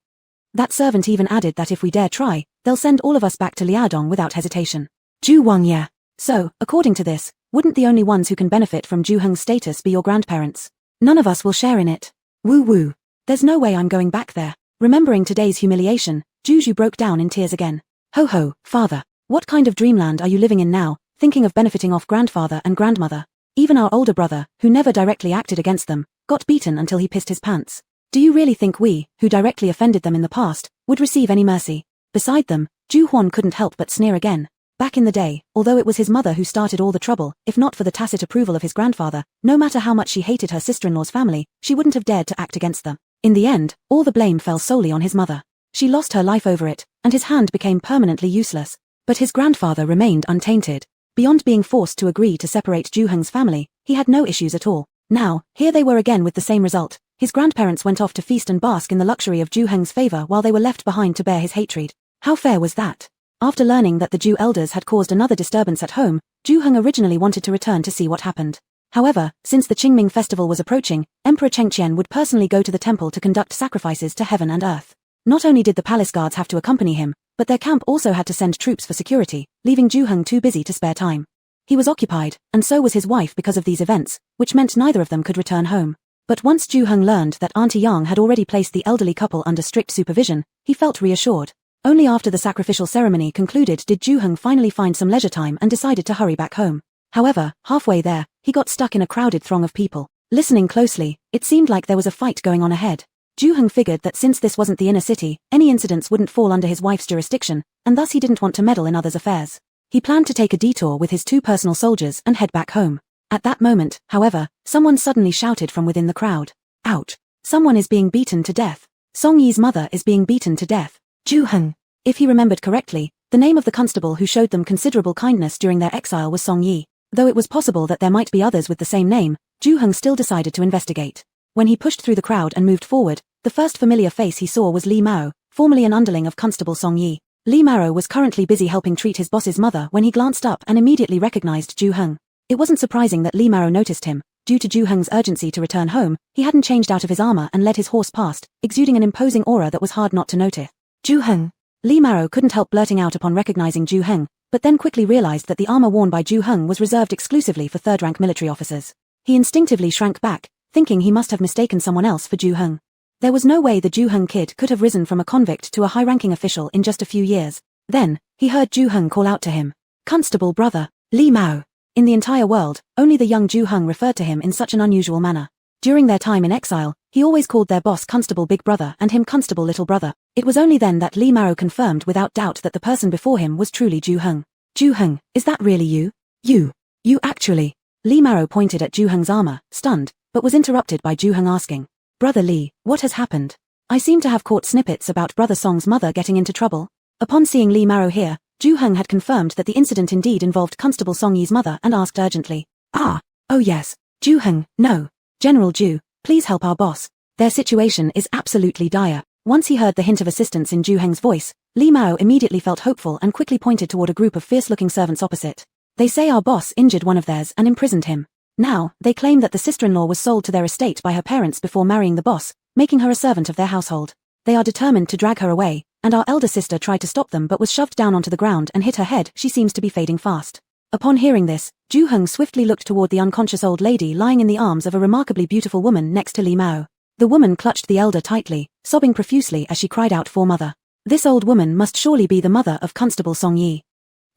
That servant even added that if we dare try, they'll send all of us back to Liaodong without hesitation. Ju Wangye. So, according to this, wouldn't the only ones who can benefit from Ju Heng's status be your grandparents? None of us will share in it. Woo woo. There's no way I'm going back there. Remembering today's humiliation, Juju broke down in tears again. Ho ho, father. What kind of dreamland are you living in now, thinking of benefiting off grandfather and grandmother? Even our older brother, who never directly acted against them, got beaten until he pissed his pants. Do you really think we, who directly offended them in the past, would receive any mercy? Beside them, Ju Huan couldn't help but sneer again. Back in the day, although it was his mother who started all the trouble, if not for the tacit approval of his grandfather, no matter how much she hated her sister-in-law's family, she wouldn't have dared to act against them. In the end, all the blame fell solely on his mother. She lost her life over it, and his hand became permanently useless. But his grandfather remained untainted. Beyond being forced to agree to separate Ju Heng's family, he had no issues at all. Now, here they were again with the same result. His grandparents went off to feast and bask in the luxury of Ju Heng's favor while they were left behind to bear his hatred. How fair was that? After learning that the Ju elders had caused another disturbance at home, Ju Heng originally wanted to return to see what happened. However, since the Qingming festival was approaching, Emperor Chengqian would personally go to the temple to conduct sacrifices to heaven and earth. Not only did the palace guards have to accompany him, but their camp also had to send troops for security, leaving Ju Heng too busy to spare time. He was occupied, and so was his wife because of these events, which meant neither of them could return home. But once Ju Heng learned that Auntie Yang had already placed the elderly couple under strict supervision, he felt reassured. Only after the sacrificial ceremony concluded did Ju Heng finally find some leisure time and decided to hurry back home. However, halfway there, he got stuck in a crowded throng of people. Listening closely, it seemed like there was a fight going on ahead. Ju Heng figured that since this wasn't the inner city, any incidents wouldn't fall under his wife's jurisdiction, and thus he didn't want to meddle in others' affairs. He planned to take a detour with his 2 personal soldiers and head back home. At that moment, however, someone suddenly shouted from within the crowd. Ouch! Someone is being beaten to death. Song Yi's mother is being beaten to death. Ju Heng. If he remembered correctly, the name of the constable who showed them considerable kindness during their exile was Song Yi. Though it was possible that there might be others with the same name, Ju Heng still decided to investigate. When he pushed through the crowd and moved forward, the first familiar face he saw was Li Mao, formerly an underling of Constable Song Yi. Li Mao was currently busy helping treat his boss's mother when he glanced up and immediately recognized Ju Heng. It wasn't surprising that Li Mao noticed him. Due to Ju Heng's urgency to return home, he hadn't changed out of his armor and led his horse past, exuding an imposing aura that was hard not to notice. Ju Heng. Li Mao couldn't help blurting out upon recognizing Ju Heng, but then quickly realized that the armor worn by Ju Heng was reserved exclusively for third-rank military officers. He instinctively shrank back, thinking he must have mistaken someone else for Ju Heng. There was no way the Ju Heng kid could have risen from a convict to a high-ranking official in just a few years. Then, he heard Ju Heng call out to him. Constable brother, Li Mao. In the entire world, only the young Ju Heng referred to him in such an unusual manner. During their time in exile, he always called their boss Constable Big Brother and him Constable Little Brother. It was only then that Li Mao confirmed without doubt that the person before him was truly Ju Heng. Ju Heng, is that really you? You actually. Li Mao pointed at Ju Heng's armor, stunned, but was interrupted by Ju Heng asking. Brother Li, what has happened? I seem to have caught snippets about Brother Song's mother getting into trouble. Upon seeing Li Mao here, Ju Heng had confirmed that the incident indeed involved Constable Song Yi's mother and asked urgently. Oh yes. Ju Heng, no. General Ju, please help our boss. Their situation is absolutely dire. Once he heard the hint of assistance in Ju Heng's voice, Li Mao immediately felt hopeful and quickly pointed toward a group of fierce-looking servants opposite. They say our boss injured one of theirs and imprisoned him. Now, they claim that the sister-in-law was sold to their estate by her parents before marrying the boss, making her a servant of their household. They are determined to drag her away, and our elder sister tried to stop them but was shoved down onto the ground and hit her head. She seems to be fading fast. Upon hearing this, Ju Heng swiftly looked toward the unconscious old lady lying in the arms of a remarkably beautiful woman next to Li Mao. The woman clutched the elder tightly, sobbing profusely as she cried out for mother. This old woman must surely be the mother of Constable Song Yi.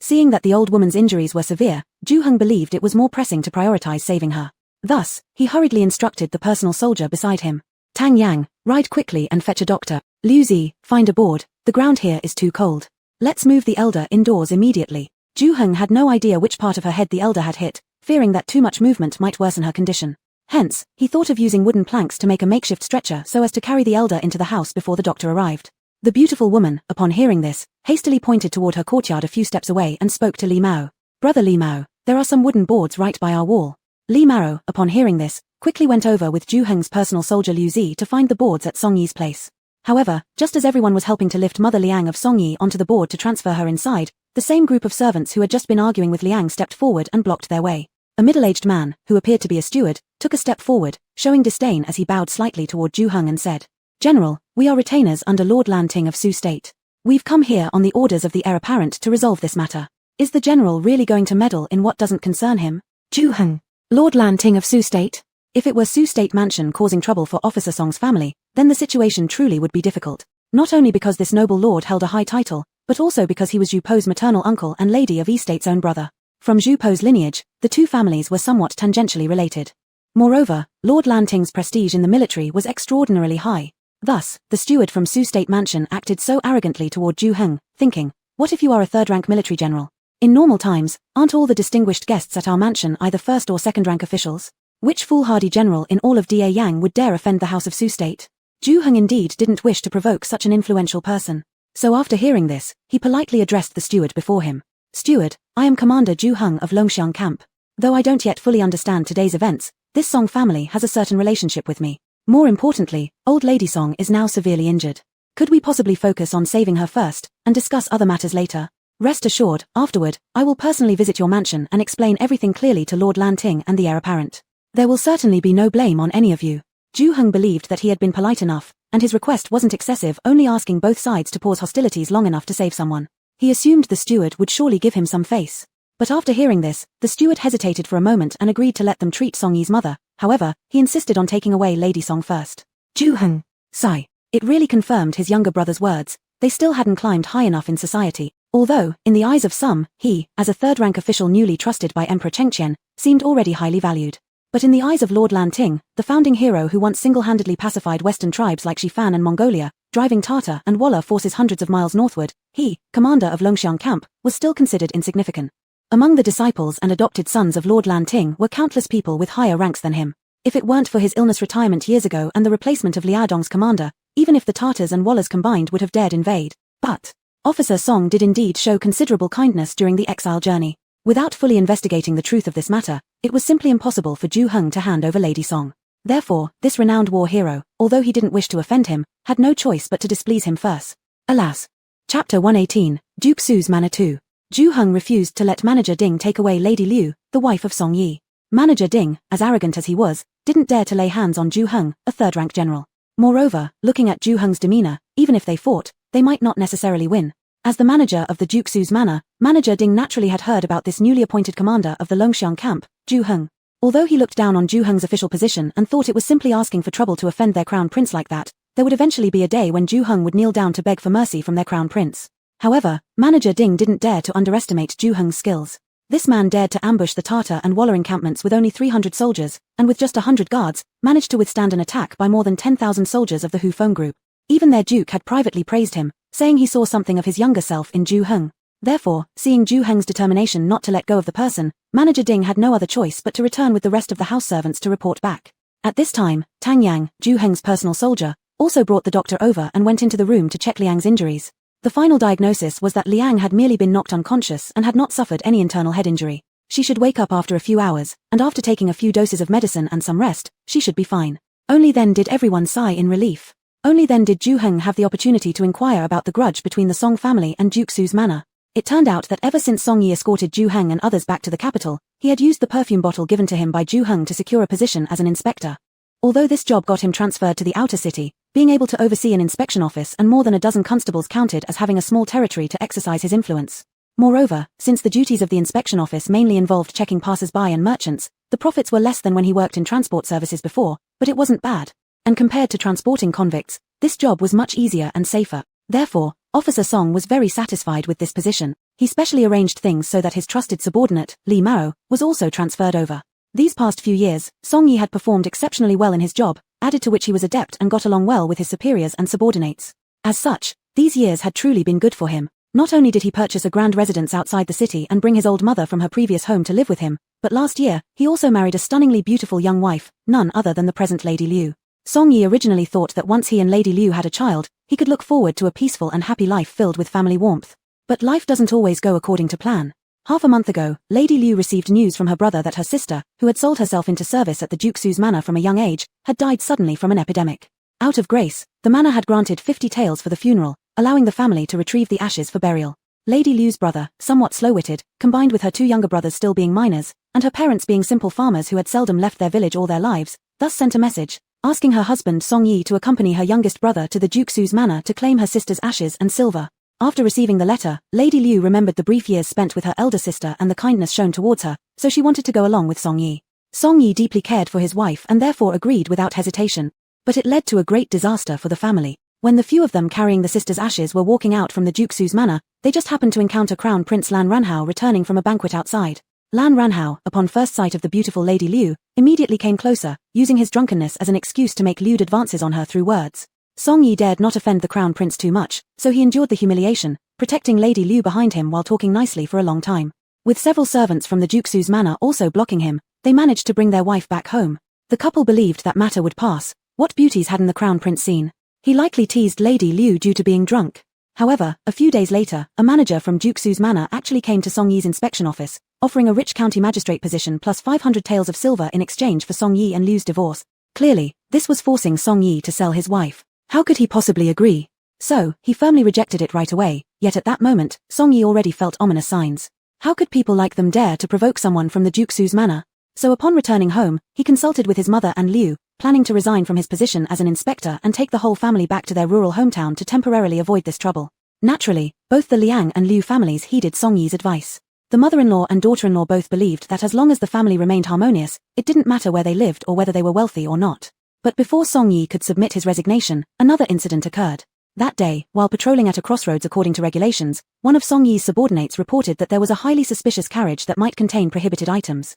Seeing that the old woman's injuries were severe, Ju Heng believed it was more pressing to prioritize saving her. Thus, he hurriedly instructed the personal soldier beside him. Tang Yang, ride quickly and fetch a doctor. Liu Zi, find a board. The ground here is too cold. Let's move the elder indoors immediately. Ju Heng had no idea which part of her head the elder had hit, fearing that too much movement might worsen her condition. Hence, he thought of using wooden planks to make a makeshift stretcher so as to carry the elder into the house before the doctor arrived. The beautiful woman, upon hearing this, hastily pointed toward her courtyard a few steps away and spoke to Li Mao. Brother Li Mao, there are some wooden boards right by our wall. Li Mao, upon hearing this, quickly went over with Ju Heng's personal soldier Liu Zi to find the boards at Song Yi's place. However, just as everyone was helping to lift Mother Liang of Song Yi onto the board to transfer her inside, the same group of servants who had just been arguing with Liang stepped forward and blocked their way. A middle-aged man, who appeared to be a steward, took a step forward, showing disdain as he bowed slightly toward Ju Heng and said, General, we are retainers under Lord Lanting of Su State. We've come here on the orders of the heir apparent to resolve this matter. Is the general really going to meddle in what doesn't concern him? Ju Heng, Lord Lanting of Su State? If it were Su State Mansion causing trouble for Officer Song's family, then the situation truly would be difficult. Not only because this noble lord held a high title, but also because he was Zhu Po's maternal uncle and lady of Estate's own brother. From Zhu Po's lineage, the two families were somewhat tangentially related. Moreover, Lord Lanting's prestige in the military was extraordinarily high. Thus, the steward from Su State Mansion acted so arrogantly toward Ju Heng, thinking, what if you are a third-rank military general? In normal times, aren't all the distinguished guests at our mansion either first or second-rank officials? Which foolhardy general in all of Da Yang would dare offend the house of Su State? Ju Heng indeed didn't wish to provoke such an influential person. So after hearing this, he politely addressed the steward before him. Steward, I am Commander Ju Heng of Longxiang Camp. Though I don't yet fully understand today's events, this Song family has a certain relationship with me. More importantly, old lady Song is now severely injured. Could we possibly focus on saving her first, and discuss other matters later? Rest assured, afterward, I will personally visit your mansion and explain everything clearly to Lord Lanting and the heir apparent. There will certainly be no blame on any of you. Ju Heng believed that he had been polite enough, and his request wasn't excessive, only asking both sides to pause hostilities long enough to save someone. He assumed the steward would surely give him some face. But after hearing this, the steward hesitated for a moment and agreed to let them treat Song Yi's mother. However, he insisted on taking away Lady Song first. Ju Heng, sigh. It really confirmed his younger brother's words. They still hadn't climbed high enough in society, although, in the eyes of some, he, as a third-rank official newly trusted by Emperor Chengqian, seemed already highly valued. But in the eyes of Lord Lanting, the founding hero who once single-handedly pacified western tribes like Shifan and Mongolia, driving Tartar and Walla forces hundreds of miles northward, he, commander of Longxiang Camp, was still considered insignificant. Among the disciples and adopted sons of Lord Lanting were countless people with higher ranks than him. If it weren't for his illness retirement years ago and the replacement of Liadong's commander, even if the Tartars and Wallas combined would have dared invade. But Officer Song did indeed show considerable kindness during the exile journey. Without fully investigating the truth of this matter, it was simply impossible for Ju Heng to hand over Lady Song. Therefore, this renowned war hero, although he didn't wish to offend him, had no choice but to displease him first. Alas. Chapter 118, Duke Su's Manor 2. Ju Heng refused to let Manager Ding take away Lady Liu, the wife of Song Yi. Manager Ding, as arrogant as he was, didn't dare to lay hands on Ju Heng, a third-rank general. Moreover, looking at Ju Heng's demeanor, even if they fought, they might not necessarily win. As the manager of the Duke Su's manor, Manager Ding naturally had heard about this newly appointed commander of the Longxiang camp, Ju Heng. Although he looked down on Ju Heng's official position and thought it was simply asking for trouble to offend their crown prince like that, there would eventually be a day when Ju Heng would kneel down to beg for mercy from their crown prince. However, Manager Ding didn't dare to underestimate Ju Heng's skills. This man dared to ambush the Tartar and Walla encampments with only 300 soldiers, and with just 100 guards, managed to withstand an attack by more than 10,000 soldiers of the Hu Feng group. Even their duke had privately praised him, saying he saw something of his younger self in Ju Heng. Therefore, seeing Ju Heng's determination not to let go of the person, Manager Ding had no other choice but to return with the rest of the house servants to report back. At this time, Tang Yang, Ju Heng's personal soldier, also brought the doctor over and went into the room to check Liang's injuries. The final diagnosis was that Liang had merely been knocked unconscious and had not suffered any internal head injury. She should wake up after a few hours, and after taking a few doses of medicine and some rest, she should be fine. Only then did everyone sigh in relief. Only then did Ju Heng have the opportunity to inquire about the grudge between the Song family and Duke Su's manor. It turned out that ever since Song Yi escorted Ju Heng and others back to the capital, he had used the perfume bottle given to him by Ju Heng to secure a position as an inspector. Although this job got him transferred to the outer city, being able to oversee an inspection office and more than a dozen constables counted as having a small territory to exercise his influence. Moreover, since the duties of the inspection office mainly involved checking passers-by and merchants, the profits were less than when he worked in transport services before, but it wasn't bad. And compared to transporting convicts, this job was much easier and safer. Therefore, Officer Song was very satisfied with this position. He specially arranged things so that his trusted subordinate, Li Mao, was also transferred over. These past few years, Song Yi had performed exceptionally well in his job, added to which he was adept and got along well with his superiors and subordinates. As such, these years had truly been good for him. Not only did he purchase a grand residence outside the city and bring his old mother from her previous home to live with him, but last year, he also married a stunningly beautiful young wife, none other than the present Lady Liu. Song Yi originally thought that once he and Lady Liu had a child, he could look forward to a peaceful and happy life filled with family warmth. But life doesn't always go according to plan. Half a month ago, Lady Liu received news from her brother that her sister, who had sold herself into service at the Duke Su's manor from a young age, had died suddenly from an epidemic. Out of grace, the manor had granted 50 taels for the funeral, allowing the family to retrieve the ashes for burial. Lady Liu's brother, somewhat slow-witted, combined with her two younger brothers still being minors, and her parents being simple farmers who had seldom left their village all their lives, thus sent a message, asking her husband Song Yi to accompany her youngest brother to the Duke Su's manor to claim her sister's ashes and silver. After receiving the letter, Lady Liu remembered the brief years spent with her elder sister and the kindness shown towards her, so she wanted to go along with Song Yi. Song Yi deeply cared for his wife and therefore agreed without hesitation. But it led to a great disaster for the family. When the few of them carrying the sister's ashes were walking out from the Duke Su's manor, they just happened to encounter Crown Prince Lan Ranhao returning from a banquet outside. Lan Ranhao, upon first sight of the beautiful Lady Liu, immediately came closer, using his drunkenness as an excuse to make lewd advances on her through words. Song Yi dared not offend the Crown Prince too much, so he endured the humiliation, protecting Lady Liu behind him while talking nicely for a long time. With several servants from the Duke Su's manor also blocking him, they managed to bring their wife back home. The couple believed that matter would pass. What beauties hadn't the Crown Prince seen? He likely teased Lady Liu due to being drunk. However, a few days later, a manager from Duke Su's manor actually came to Song Yi's inspection office, offering a rich county magistrate position plus 500 taels of silver in exchange for Song Yi and Liu's divorce. Clearly, this was forcing Song Yi to sell his wife. How could he possibly agree? So, he firmly rejected it right away, yet at that moment, Song Yi already felt ominous signs. How could people like them dare to provoke someone from the Duke Su's manor? So upon returning home, he consulted with his mother and Liu, planning to resign from his position as an inspector and take the whole family back to their rural hometown to temporarily avoid this trouble. Naturally, both the Liang and Liu families heeded Song Yi's advice. The mother-in-law and daughter-in-law both believed that as long as the family remained harmonious, it didn't matter where they lived or whether they were wealthy or not. But before Song Yi could submit his resignation, another incident occurred. That day, while patrolling at a crossroads according to regulations, one of Song Yi's subordinates reported that there was a highly suspicious carriage that might contain prohibited items.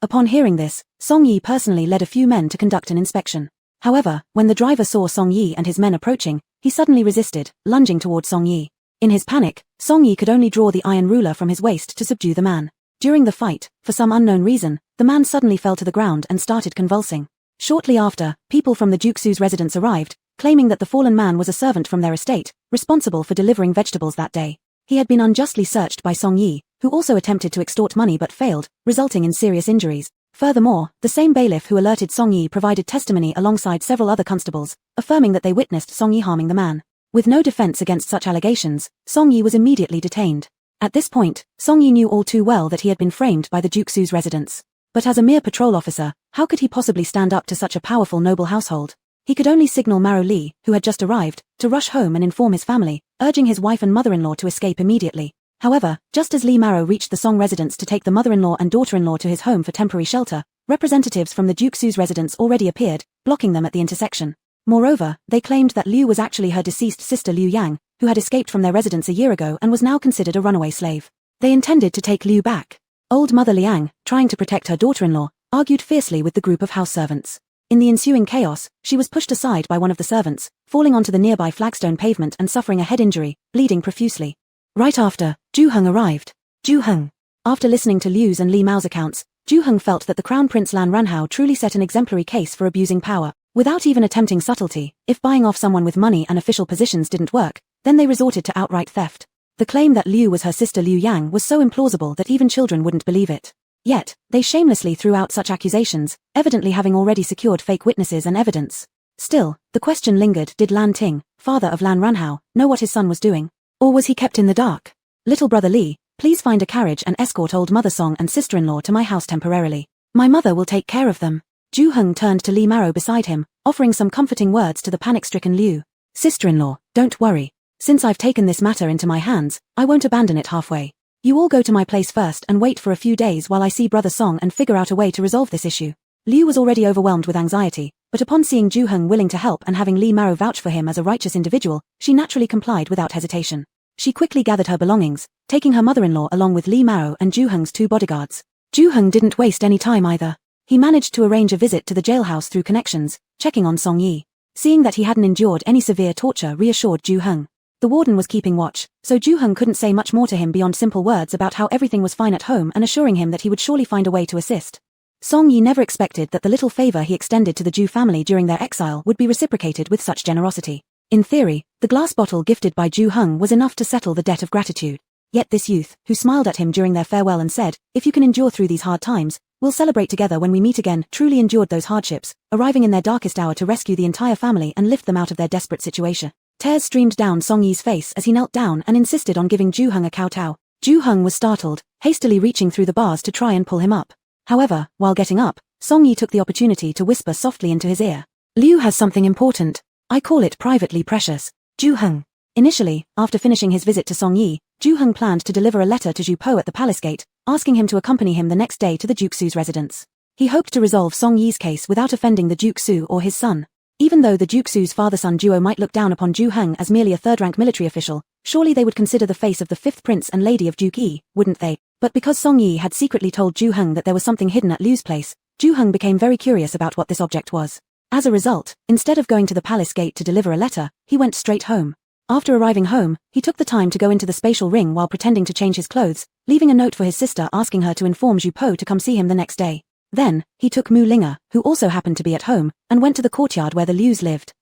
Upon hearing this, Song Yi personally led a few men to conduct an inspection. However, when the driver saw Song Yi and his men approaching, he suddenly resisted, lunging toward Song Yi. In his panic, Song Yi could only draw the iron ruler from his waist to subdue the man. During the fight, for some unknown reason, the man suddenly fell to the ground and started convulsing. Shortly after, people from the Duke Su's residence arrived, claiming that the fallen man was a servant from their estate, responsible for delivering vegetables that day. He had been unjustly searched by Song Yi, who also attempted to extort money but failed, resulting in serious injuries. Furthermore, the same bailiff who alerted Song Yi provided testimony alongside several other constables, affirming that they witnessed Song Yi harming the man. With no defense against such allegations, Song Yi was immediately detained. At this point, Song Yi knew all too well that he had been framed by the Duke Su's residence. But as a mere patrol officer, how could he possibly stand up to such a powerful noble household? He could only signal Maro Li, who had just arrived, to rush home and inform his family, urging his wife and mother-in-law to escape immediately. However, just as Li Maro reached the Song residence to take the mother-in-law and daughter-in-law to his home for temporary shelter, representatives from the Duke Su's residence already appeared, blocking them at the intersection. Moreover, they claimed that Liu was actually her deceased sister Liu Yang, who had escaped from their residence a year ago and was now considered a runaway slave. They intended to take Liu back. Old Mother Liang, trying to protect her daughter-in-law, argued fiercely with the group of house servants. In the ensuing chaos, she was pushed aside by one of the servants, falling onto the nearby flagstone pavement and suffering a head injury, bleeding profusely. Right after, Ju Heng arrived. Ju Heng. After listening to Liu's and Li Mao's accounts, Ju Heng felt that the Crown Prince Lan Ranhao truly set an exemplary case for abusing power. Without even attempting subtlety, if buying off someone with money and official positions didn't work, then they resorted to outright theft. The claim that Liu was her sister Liu Yang was so implausible that even children wouldn't believe it. Yet, they shamelessly threw out such accusations, evidently having already secured fake witnesses and evidence. Still, the The question lingered, did Lan Ting, father of Lan Runhao, know what his son was doing? Or was he kept in the dark? Little brother Li, please find a carriage and escort old mother Song and sister-in-law to my house temporarily. My mother will take care of them. Ju Heng turned to Li Maro beside him, offering some comforting words to the panic-stricken Liu. Sister-in-law, don't worry. Since I've taken this matter into my hands, I won't abandon it halfway. You all go to my place first and wait for a few days while I see brother Song and figure out a way to resolve this issue. Liu was already overwhelmed with anxiety, but upon seeing Ju Heng willing to help and having Li Maro vouch for him as a righteous individual, she naturally complied without hesitation. She quickly gathered her belongings, taking her mother-in-law along with Li Maro and Ju Heng's 2 bodyguards. Ju Heng didn't waste any time either. He managed to arrange a visit to the jailhouse through connections, checking on Song Yi. Seeing that he hadn't endured any severe torture reassured Ju Heng. The warden was keeping watch, so Ju Heng couldn't say much more to him beyond simple words about how everything was fine at home and assuring him that he would surely find a way to assist. Song Yi never expected that the little favor he extended to the Ju family during their exile would be reciprocated with such generosity. In theory, the glass bottle gifted by Ju Heng was enough to settle the debt of gratitude. Yet this youth, who smiled at him during their farewell and said, "If you can endure through these hard times, we'll celebrate together when we meet again," truly endured those hardships, arriving in their darkest hour to rescue the entire family and lift them out of their desperate situation. Tears streamed down Song Yi's face as he knelt down and insisted on giving Ju Heng a kowtow. Ju Heng was startled, hastily reaching through the bars to try and pull him up. However, while getting up, Song Yi took the opportunity to whisper softly into his ear. "Liu has something important. I call it privately precious. Ju Heng." Initially, after finishing his visit to Song Yi, Ju Heng planned to deliver a letter to Ju Po at the palace gate, asking him to accompany him the next day to the Duke Su's residence. He hoped to resolve Song Yi's case without offending the Duke Su or his son. Even though the Duke Su's father-son duo might look down upon Ju Heng as merely a third-rank military official, surely they would consider the face of the 5th prince and lady of Duke Yi, wouldn't they? But because Song Yi had secretly told Ju Heng that there was something hidden at Liu's place, Ju Heng became very curious about what this object was. As a result, instead of going to the palace gate to deliver a letter, he went straight home. After arriving home, he took the time to go into the spatial ring while pretending to change his clothes, leaving a note for his sister asking her to inform Ju Po to come see him the next day. Then, he took Mu Linga, who also happened to be at home, and went to the courtyard where the Lius lived.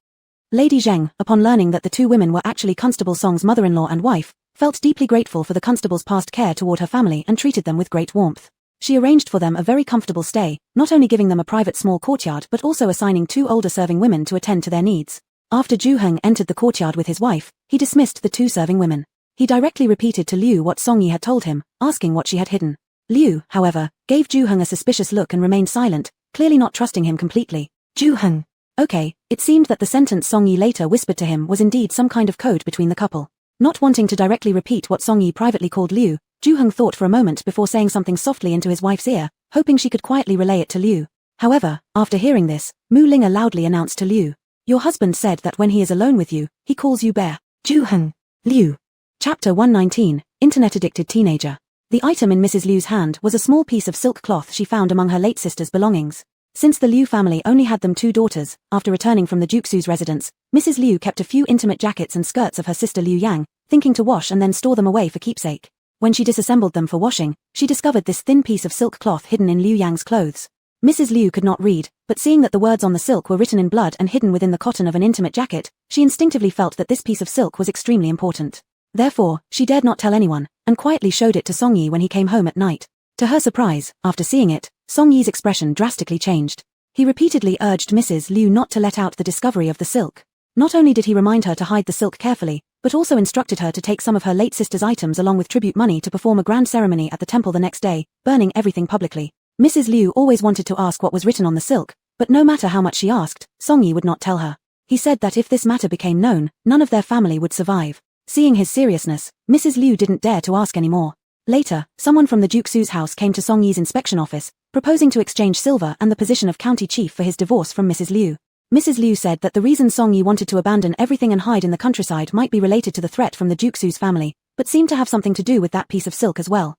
Lady Zheng, upon learning that the 2 women were actually Constable Song's mother-in-law and wife, felt deeply grateful for the constable's past care toward her family and treated them with great warmth. She arranged for them a very comfortable stay, not only giving them a private small courtyard but also assigning 2 older serving women to attend to their needs. After Ju Heng entered the courtyard with his wife, he dismissed the 2 serving women. He directly repeated to Liu what Song Yi had told him, asking what she had hidden. Liu, however, gave Ju Heng a suspicious look and remained silent, clearly not trusting him completely. Ju Heng. Okay, it seemed that the sentence Song Yi later whispered to him was indeed some kind of code between the couple. Not wanting to directly repeat what Song Yi privately called Liu, Ju Heng thought for a moment before saying something softly into his wife's ear, hoping she could quietly relay it to Liu. However, after hearing this, Mu Linga loudly announced to Liu, "Your husband said that when he is alone with you, he calls you bear." Ju Heng. Liu. Chapter 119, Internet-Addicted Teenager. The item in Mrs. Liu's hand was a small piece of silk cloth she found among her late sister's belongings. Since the Liu family only had them 2 daughters, after returning from the Duke Su's residence, Mrs. Liu kept a few intimate jackets and skirts of her sister Liu Yang, thinking to wash and then store them away for keepsake. When she disassembled them for washing, she discovered this thin piece of silk cloth hidden in Liu Yang's clothes. Mrs. Liu could not read, but seeing that the words on the silk were written in blood and hidden within the cotton of an intimate jacket, she instinctively felt that this piece of silk was extremely important. Therefore, she dared not tell anyone, and quietly showed it to Song Yi when he came home at night. To her surprise, after seeing it, Song Yi's expression drastically changed. He repeatedly urged Mrs. Liu not to let out the discovery of the silk. Not only did he remind her to hide the silk carefully, but also instructed her to take some of her late sister's items along with tribute money to perform a grand ceremony at the temple the next day, burning everything publicly. Mrs. Liu always wanted to ask what was written on the silk, but no matter how much she asked, Song Yi would not tell her. He said that if this matter became known, none of their family would survive. Seeing his seriousness, Mrs. Liu didn't dare to ask any more. Later, someone from the Duke Su's house came to Song Yi's inspection office, proposing to exchange silver and the position of county chief for his divorce from Mrs. Liu. Mrs. Liu said that the reason Song Yi wanted to abandon everything and hide in the countryside might be related to the threat from the Duke Su's family, but seemed to have something to do with that piece of silk as well.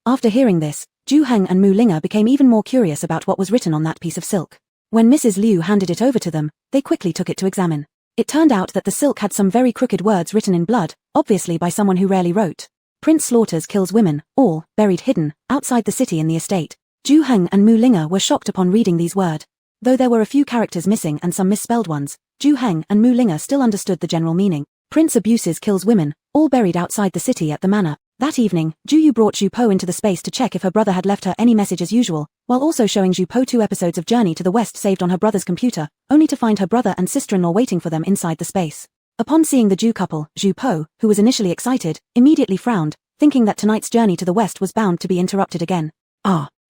After hearing this, Ju Heng and Mu Linga became even more curious about what was written on that piece of silk. When Mrs. Liu handed it over to them, they quickly took it to examine. It turned out that the silk had some very crooked words written in blood, obviously by someone who rarely wrote. Prince slaughters kills women, all, buried hidden, outside the city in the estate. Ju Heng and Mu Linga were shocked upon reading these words. Though there were a few characters missing and some misspelled ones, Ju Heng and Mu Linga still understood the general meaning. Prince abuses kills women, all buried outside the city at the manor. That evening, Juyu brought Zhu Po into the space to check if her brother had left her any message as usual, while also showing Zhu Po 2 episodes of Journey to the West saved on her brother's computer, only to find her brother and sister-in-law waiting for them inside the space. Upon seeing the Zhu couple, Zhu Po, who was initially excited, immediately frowned, thinking that tonight's journey to the West was bound to be interrupted again.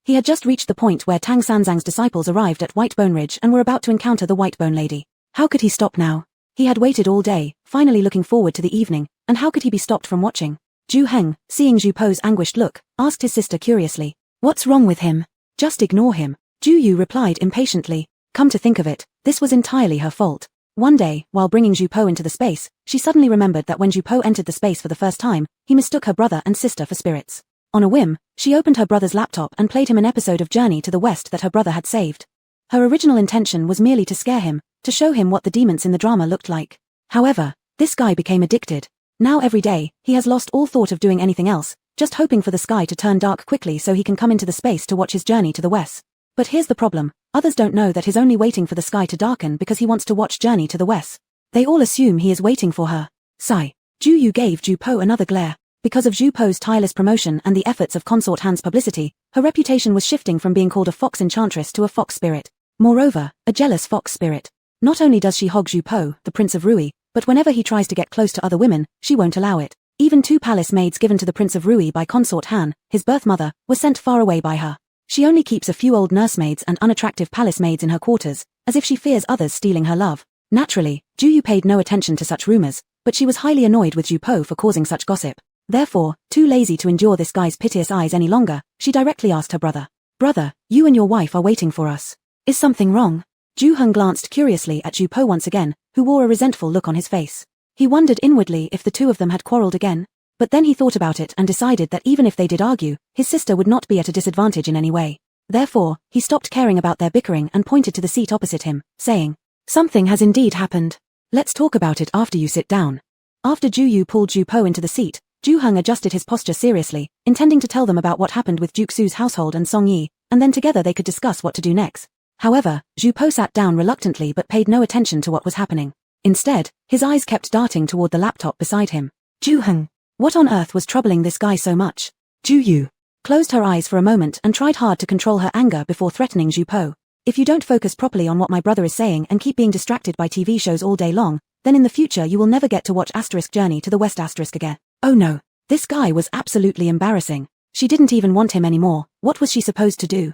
He had just reached the point where Tang Sanzang's disciples arrived at White Bone Ridge and were about to encounter the White Bone Lady. How could he stop now? He had waited all day, finally looking forward to the evening, and how could he be stopped from watching? Zhu Heng, seeing Zhu Po's anguished look, asked his sister curiously, "What's wrong with him?" "Just ignore him," Zhu Yu replied impatiently. Come to think of it, this was entirely her fault. One day, while bringing Zhu Po into the space, she suddenly remembered that when Zhu Po entered the space for the first time, he mistook her brother and sister for spirits. On a whim, she opened her brother's laptop and played him an episode of Journey to the West that her brother had saved. Her original intention was merely to scare him, to show him what the demons in the drama looked like. However, this guy became addicted. Now every day, he has lost all thought of doing anything else, just hoping for the sky to turn dark quickly so he can come into the space to watch his Journey to the West. But here's the problem, others don't know that he's only waiting for the sky to darken because he wants to watch Journey to the West. They all assume he is waiting for her. Sigh. Zhu Yu gave Zhu Po another glare. Because of Zhu Po's tireless promotion and the efforts of Consort Han's publicity, her reputation was shifting from being called a fox enchantress to a fox spirit. Moreover, a jealous fox spirit. Not only does she hog Zhu Po, the Prince of Rui, but whenever he tries to get close to other women, she won't allow it. Even 2 palace maids given to the Prince of Rui by Consort Han, his birth mother, were sent far away by her. She only keeps a few old nursemaids and unattractive palace maids in her quarters, as if she fears others stealing her love. Naturally, Zhu Yu paid no attention to such rumors, but she was highly annoyed with Zhu Po for causing such gossip. Therefore, too lazy to endure this guy's piteous eyes any longer, she directly asked her brother, "Brother, you and your wife are waiting for us. Is something wrong?" Zhu Heng glanced curiously at Zhu Po once again, who wore a resentful look on his face. He wondered inwardly if the two of them had quarreled again, but then he thought about it and decided that even if they did argue, his sister would not be at a disadvantage in any way. Therefore, he stopped caring about their bickering and pointed to the seat opposite him, saying, "Something has indeed happened. Let's talk about it after you sit down." After Zhu Yu pulled Zhu Po into the seat, Zhu Heng adjusted his posture seriously, intending to tell them about what happened with Duke Su's household and Song Yi, and then together they could discuss what to do next. However, Zhu Po sat down reluctantly but paid no attention to what was happening. Instead, his eyes kept darting toward the laptop beside him. Zhu Heng. What on earth was troubling this guy so much? Zhu Yu closed her eyes for a moment and tried hard to control her anger before threatening Zhu Po. "If you don't focus properly on what my brother is saying and keep being distracted by TV shows all day long, then in the future you will never get to watch Journey to the West again." Oh no, this guy was absolutely embarrassing. She didn't even want him anymore. What was she supposed to do?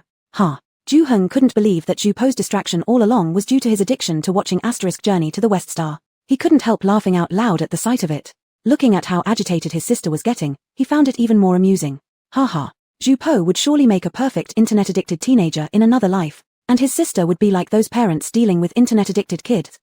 Zhu Heng couldn't believe that Zhu Po's distraction all along was due to his addiction to watching Journey to the West star. He couldn't help laughing out loud at the sight of it. Looking at how agitated his sister was getting, he found it even more amusing. Zhu Po would surely make a perfect internet-addicted teenager in another life, and his sister would be like those parents dealing with internet-addicted kids.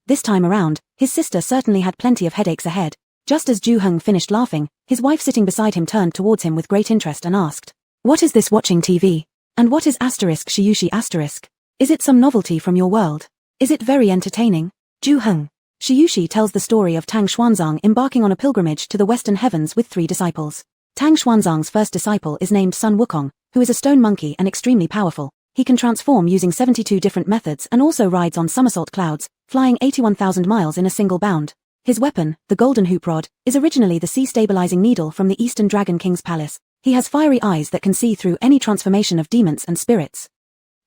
This time around, his sister certainly had plenty of headaches ahead. Just as Zhu Heng finished laughing, his wife sitting beside him turned towards him with great interest and asked, "What is this watching TV? And what is Shiyushi asterisk? Is it some novelty from your world? Is it very entertaining?" Zhu Heng. Shiyushi tells the story of Tang Xuanzang embarking on a pilgrimage to the western heavens with 3 disciples. Tang Xuanzang's first disciple is named Sun Wukong, who is a stone monkey and extremely powerful. He can transform using 72 different methods and also rides on somersault clouds, flying 81,000 miles in a single bound. His weapon, the Golden Hoop Rod, is originally the sea-stabilizing needle from the Eastern Dragon King's palace. He has fiery eyes that can see through any transformation of demons and spirits.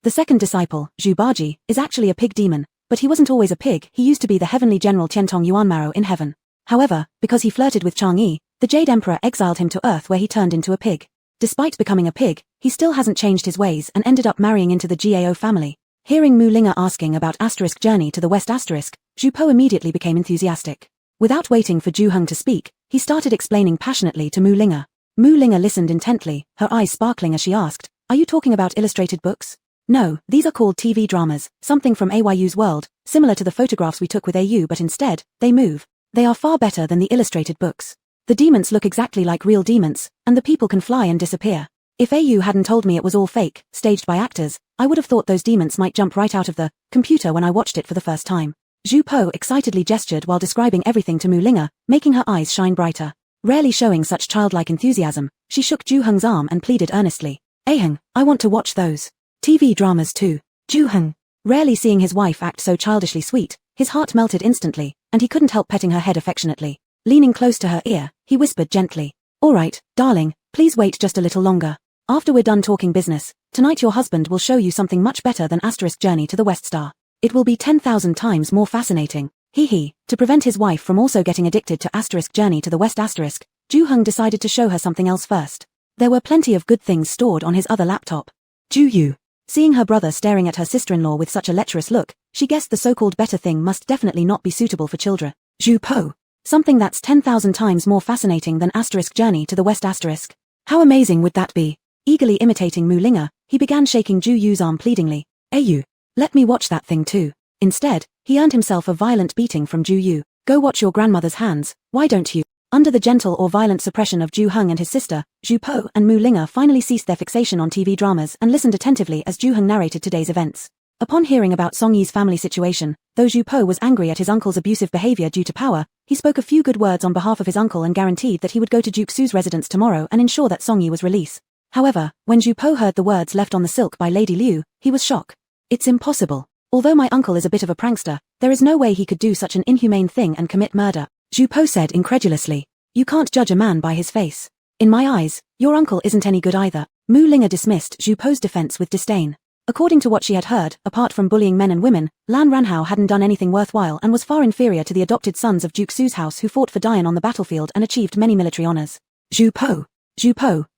The second disciple, Zhu Baji, is actually a pig demon, but he wasn't always a pig. He used to be the heavenly general Tiantong Yuanmaro in heaven. However, because he flirted with Chang'e, the Jade Emperor exiled him to Earth where he turned into a pig. Despite becoming a pig, he still hasn't changed his ways and ended up marrying into the Gao family. Hearing Mu Linga asking about Journey to the West Zhu Po immediately became enthusiastic. Without waiting for Zhu Heng to speak, he started explaining passionately to Mu Linga. Mu Linga listened intently, her eyes sparkling as she asked, "Are you talking about illustrated books?" "No, these are called TV dramas, something from AYU's world, similar to the photographs we took with AU, but instead, they move. They are far better than the illustrated books. The demons look exactly like real demons, and the people can fly and disappear. If AU hadn't told me it was all fake, staged by actors, I would have thought those demons might jump right out of the computer when I watched it for the first time." Zhu Po excitedly gestured while describing everything to Mu Linga, making her eyes shine brighter. Rarely showing such childlike enthusiasm, she shook Zhu Heng's arm and pleaded earnestly, "Aheng, I want to watch those TV dramas too." Zhu Heng, rarely seeing his wife act so childishly sweet, his heart melted instantly, and he couldn't help petting her head affectionately. Leaning close to her ear, he whispered gently, Alright, darling, please wait just a little longer. After we're done talking business, tonight your husband will show you something much better than Journey to the West Star. It will be 10,000 times more fascinating. To prevent his wife from also getting addicted to Journey to the West Ju-hung decided to show her something else first. There were plenty of good things stored on his other laptop. Ju-yu. Seeing her brother staring at her sister-in-law with such a lecherous look, she guessed the so-called better thing must definitely not be suitable for children. Ju-po. Something that's 10,000 times more fascinating than Journey to the West . How amazing would that be? Eagerly imitating Mu Linga, he began shaking Ju-yu's arm pleadingly. You. Let me watch that thing too. Instead, he earned himself a violent beating from Ju-yu. Go watch your grandmother's hands, why don't you? Under the gentle or violent suppression of Ju-hung and his sister, Ju-po and Mu Linga finally ceased their fixation on TV dramas and listened attentively as Ju-hung narrated today's events. Upon hearing about Song-yi's family situation, though Ju-po was angry at his uncle's abusive behavior due to power, he spoke a few good words on behalf of his uncle and guaranteed that he would go to Duke Su's residence tomorrow and ensure that Song-yi was released. However, when Ju-po heard the words left on the silk by Lady Liu, he was shocked. It's impossible. Although my uncle is a bit of a prankster, there is no way he could do such an inhumane thing and commit murder, Ju-po said incredulously. You can't judge a man by his face. In my eyes, your uncle isn't any good either. Mu Linga dismissed Ju-po's defense with disdain. According to what she had heard, apart from bullying men and women, Lan Ranhao hadn't done anything worthwhile and was far inferior to the adopted sons of Duke Su's house who fought for Dian on the battlefield and achieved many military honors. Ju-po,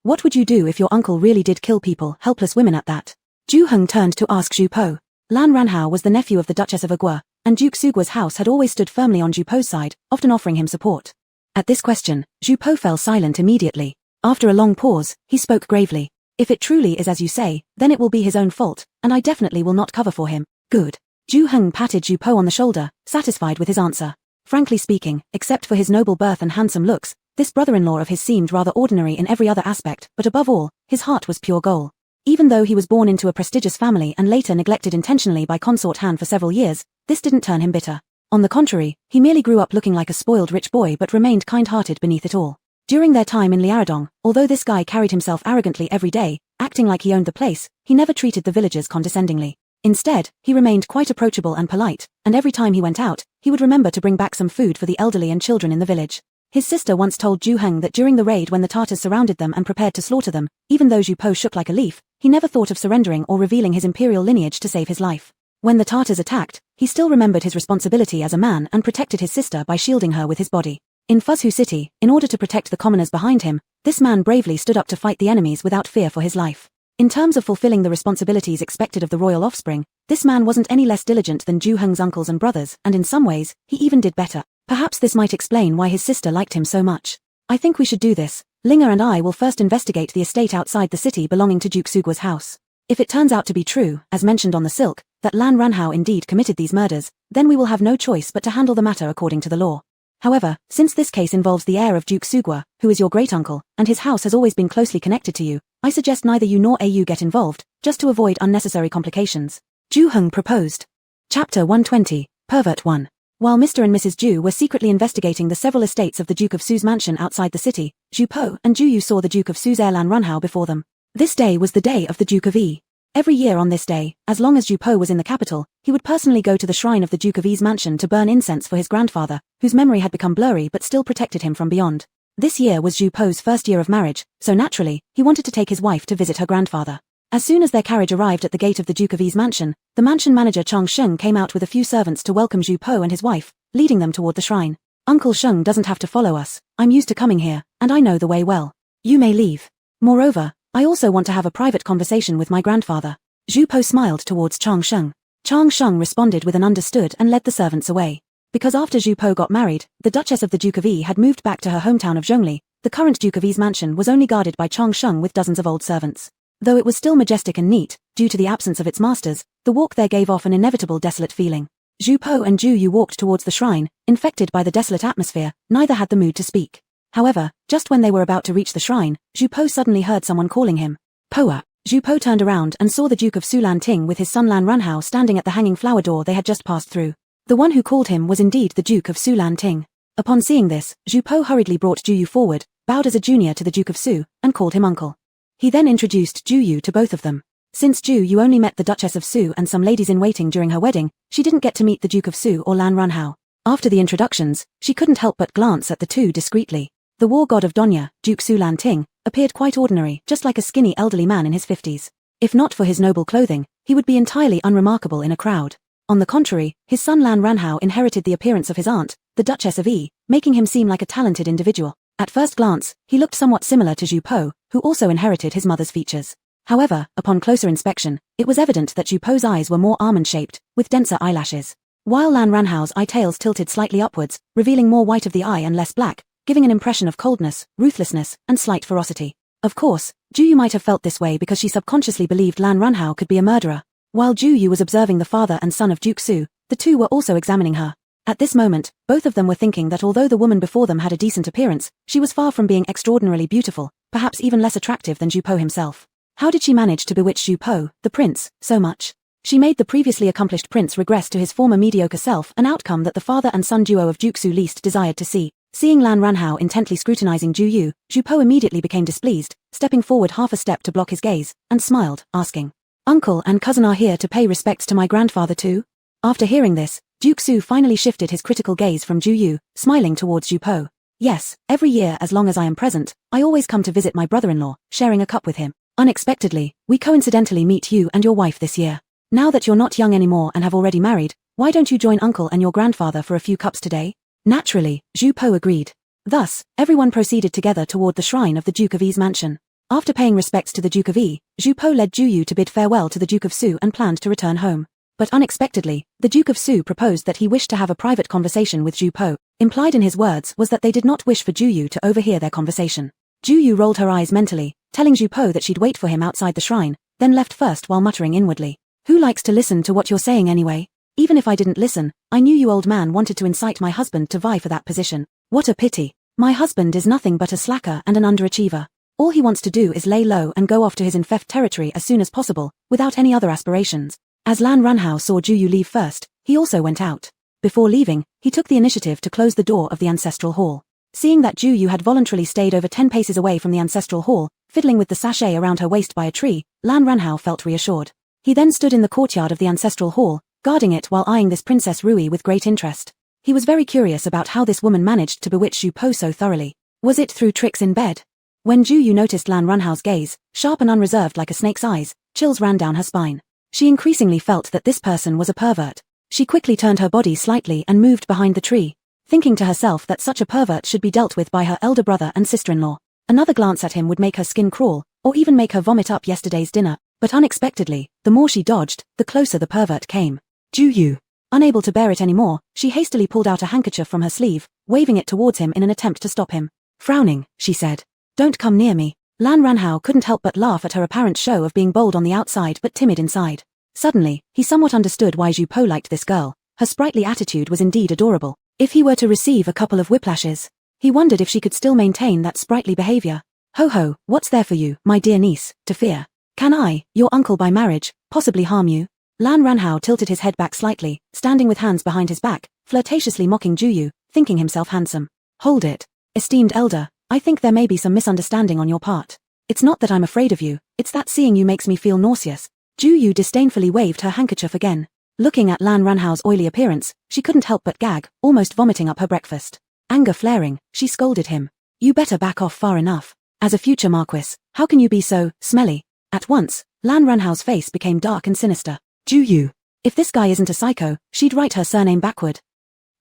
what would you do if your uncle really did kill people, helpless women at that? Ju-hung turned to ask Ju-po. Lan Ranhao was the nephew of the Duchess of Agua, and Duke Sugua's house had always stood firmly on Ju-po's side, often offering him support. At this question, Ju-po fell silent immediately. After a long pause, he spoke gravely. If it truly is as you say, then it will be his own fault, and I definitely will not cover for him. Good. Ju-hung patted Ju-po on the shoulder, satisfied with his answer. Frankly speaking, except for his noble birth and handsome looks, this brother-in-law of his seemed rather ordinary in every other aspect, but above all, his heart was pure gold. Even though he was born into a prestigious family and later neglected intentionally by consort Han for several years, this didn't turn him bitter. On the contrary, he merely grew up looking like a spoiled rich boy but remained kind-hearted beneath it all. During their time in Liaodong, although this guy carried himself arrogantly every day, acting like he owned the place, he never treated the villagers condescendingly. Instead, he remained quite approachable and polite, and every time he went out, he would remember to bring back some food for the elderly and children in the village. His sister once told Ju-hung that during the raid when the Tartars surrounded them and prepared to slaughter them, even though Ju-po shook like a leaf, he never thought of surrendering or revealing his imperial lineage to save his life. When the Tartars attacked, he still remembered his responsibility as a man and protected his sister by shielding her with his body. In Fuzhou City, in order to protect the commoners behind him, this man bravely stood up to fight the enemies without fear for his life. In terms of fulfilling the responsibilities expected of the royal offspring, this man wasn't any less diligent than Ju-hung's uncles and brothers, and in some ways, he even did better. Perhaps this might explain why his sister liked him so much. I think we should do this. Linga and I will first investigate the estate outside the city belonging to Duke Sugua's house. If it turns out to be true, as mentioned on the silk, that Lan Ranhao indeed committed these murders, then we will have no choice but to handle the matter according to the law. However, since this case involves the heir of Duke Sugua, who is your great-uncle, and his house has always been closely connected to you, I suggest neither you nor AU get involved, just to avoid unnecessary complications. Ju-hung proposed. Chapter 120, Pervert 1. While Mr. and Mrs. Ju were secretly investigating the several estates of the Duke of Su's mansion outside the city, Ju-po and Ju-yu saw the Duke of Su's heir Lan Ranhao before them. This day was the day of the Duke of Yi. Every year on this day, as long as Ju-po was in the capital, he would personally go to the shrine of the Duke of Yi's mansion to burn incense for his grandfather, whose memory had become blurry but still protected him from beyond. This year was Ju-po's first year of marriage, so naturally, he wanted to take his wife to visit her grandfather. As soon as their carriage arrived at the gate of the Duke of Yi's mansion, the mansion manager Chang Sheng came out with a few servants to welcome Ju-po and his wife, leading them toward the shrine. Uncle Sheng doesn't have to follow us. I'm used to coming here, and I know the way well. You may leave. Moreover, I also want to have a private conversation with my grandfather. Ju-po smiled towards Chang Sheng. Chang Sheng responded with an understood and led the servants away. Because after Ju-po got married, the Duchess of the Duke of Yi had moved back to her hometown of Zhongli, the current Duke of Yi's mansion was only guarded by Chang Sheng with dozens of old servants. Though it was still majestic and neat, due to the absence of its masters, the walk there gave off an inevitable desolate feeling. Ju-po and Ju-yu walked towards the shrine, infected by the desolate atmosphere, neither had the mood to speak. However, just when they were about to reach the shrine, Ju-po suddenly heard someone calling him. Poa. Ju-po turned around and saw the Duke of Su Lan Ting with his son Lan Ranhao standing at the hanging flower door they had just passed through. The one who called him was indeed the Duke of Su Lan Ting. Upon seeing this, Ju-po hurriedly brought Ju-yu forward, bowed as a junior to the Duke of Su, and called him uncle. He then introduced Ju-yu to both of them. Since Ju-yu only met the Duchess of Su and some ladies-in-waiting during her wedding, she didn't get to meet the Duke of Su or Lan Ranhao. After the introductions, she couldn't help but glance at the two discreetly. The war god of Donya, Duke Su Lan Ting, appeared quite ordinary, just like a skinny elderly man in his 50s. If not for his noble clothing, he would be entirely unremarkable in a crowd. On the contrary, his son Lan Ranhao inherited the appearance of his aunt, the Duchess of Yi, making him seem like a talented individual. At first glance, he looked somewhat similar to Zhu Po, who also inherited his mother's features. However, upon closer inspection, it was evident that Zhu Po's eyes were more almond-shaped, with denser eyelashes. While Lan Ranhao's eye-tails tilted slightly upwards, revealing more white of the eye and less black, giving an impression of coldness, ruthlessness, and slight ferocity. Of course, Ju Yu might have felt this way because she subconsciously believed Lan Ranhao could be a murderer. While Ju Yu was observing the father and son of Duke Su, the two were also examining her. At this moment, both of them were thinking that although the woman before them had a decent appearance, she was far from being extraordinarily beautiful, perhaps even less attractive than Zhu Po himself. How did she manage to bewitch Zhu Po, the prince, so much? She made the previously accomplished prince regress to his former mediocre self, an outcome that the father and son duo of Duke Su least desired to see. Seeing Lan Ranhao intently scrutinizing Ju Yu, Zhu Po immediately became displeased, stepping forward half a step to block his gaze, and smiled, asking, "Uncle and cousin are here to pay respects to my grandfather too?" After hearing this, Duke Su finally shifted his critical gaze from Ju Yu, smiling towards Zhu Po. "Yes, every year as long as I am present, I always come to visit my brother-in-law, sharing a cup with him. Unexpectedly, we coincidentally meet you and your wife this year. Now that you're not young anymore and have already married, why don't you join uncle and your grandfather for a few cups today?" Naturally, Zhu Po agreed. Thus, everyone proceeded together toward the shrine of the Duke of Yi's mansion. After paying respects to the Duke of Yi, Zhu Po led Ju Yu to bid farewell to the Duke of Su and planned to return home. But unexpectedly, the Duke of Su proposed that he wished to have a private conversation with Zhu Po. Implied in his words was that they did not wish for Ju Yu to overhear their conversation. Ju Yu rolled her eyes mentally, telling Zhu Po that she'd wait for him outside the shrine, then left first while muttering inwardly, "Who likes to listen to what you're saying anyway? Even if I didn't listen, I knew you old man wanted to incite my husband to vie for that position. What a pity. My husband is nothing but a slacker and an underachiever. All he wants to do is lay low and go off to his infeft territory as soon as possible, without any other aspirations." As Lan Ranhao saw Ju Yu leave first, he also went out. Before leaving, he took the initiative to close the door of the ancestral hall. Seeing that Ju Yu had voluntarily stayed over 10 paces away from the ancestral hall, fiddling with the sachet around her waist by a tree, Lan Ranhao felt reassured. He then stood in the courtyard of the ancestral hall, guarding it while eyeing this Princess Rui with great interest. He was very curious about how this woman managed to bewitch Zhu Po so thoroughly. Was it through tricks in bed? When Ju Yu noticed Lan Ranhao's gaze, sharp and unreserved like a snake's eyes, chills ran down her spine. She increasingly felt that this person was a pervert. She quickly turned her body slightly and moved behind the tree, thinking to herself that such a pervert should be dealt with by her elder brother and sister-in-law. Another glance at him would make her skin crawl, or even make her vomit up yesterday's dinner. But unexpectedly, the more she dodged, the closer the pervert came. Ju Yu. Unable to bear it anymore, she hastily pulled out a handkerchief from her sleeve, waving it towards him in an attempt to stop him. Frowning, she said, "Don't come near me." Lan Ranhao couldn't help but laugh at her apparent show of being bold on the outside but timid inside. Suddenly, he somewhat understood why Zhu Po liked this girl. Her sprightly attitude was indeed adorable. If he were to receive a couple of whiplashes, he wondered if she could still maintain that sprightly behavior. "Ho ho, what's there for you, my dear niece, to fear? Can I, your uncle by marriage, possibly harm you?" Lan Ranhao tilted his head back slightly, standing with hands behind his back, flirtatiously mocking Ju Yu, thinking himself handsome. "Hold it. Esteemed elder, I think there may be some misunderstanding on your part. It's not that I'm afraid of you, it's that seeing you makes me feel nauseous." Ju Yu disdainfully waved her handkerchief again. Looking at Lan Ranhao's oily appearance, she couldn't help but gag, almost vomiting up her breakfast. Anger flaring, she scolded him. "You better back off far enough. As a future Marquis, how can you be so smelly?" At once, Lan Ranhao's face became dark and sinister. "Ju Yu. If this guy isn't a psycho, she'd write her surname backward."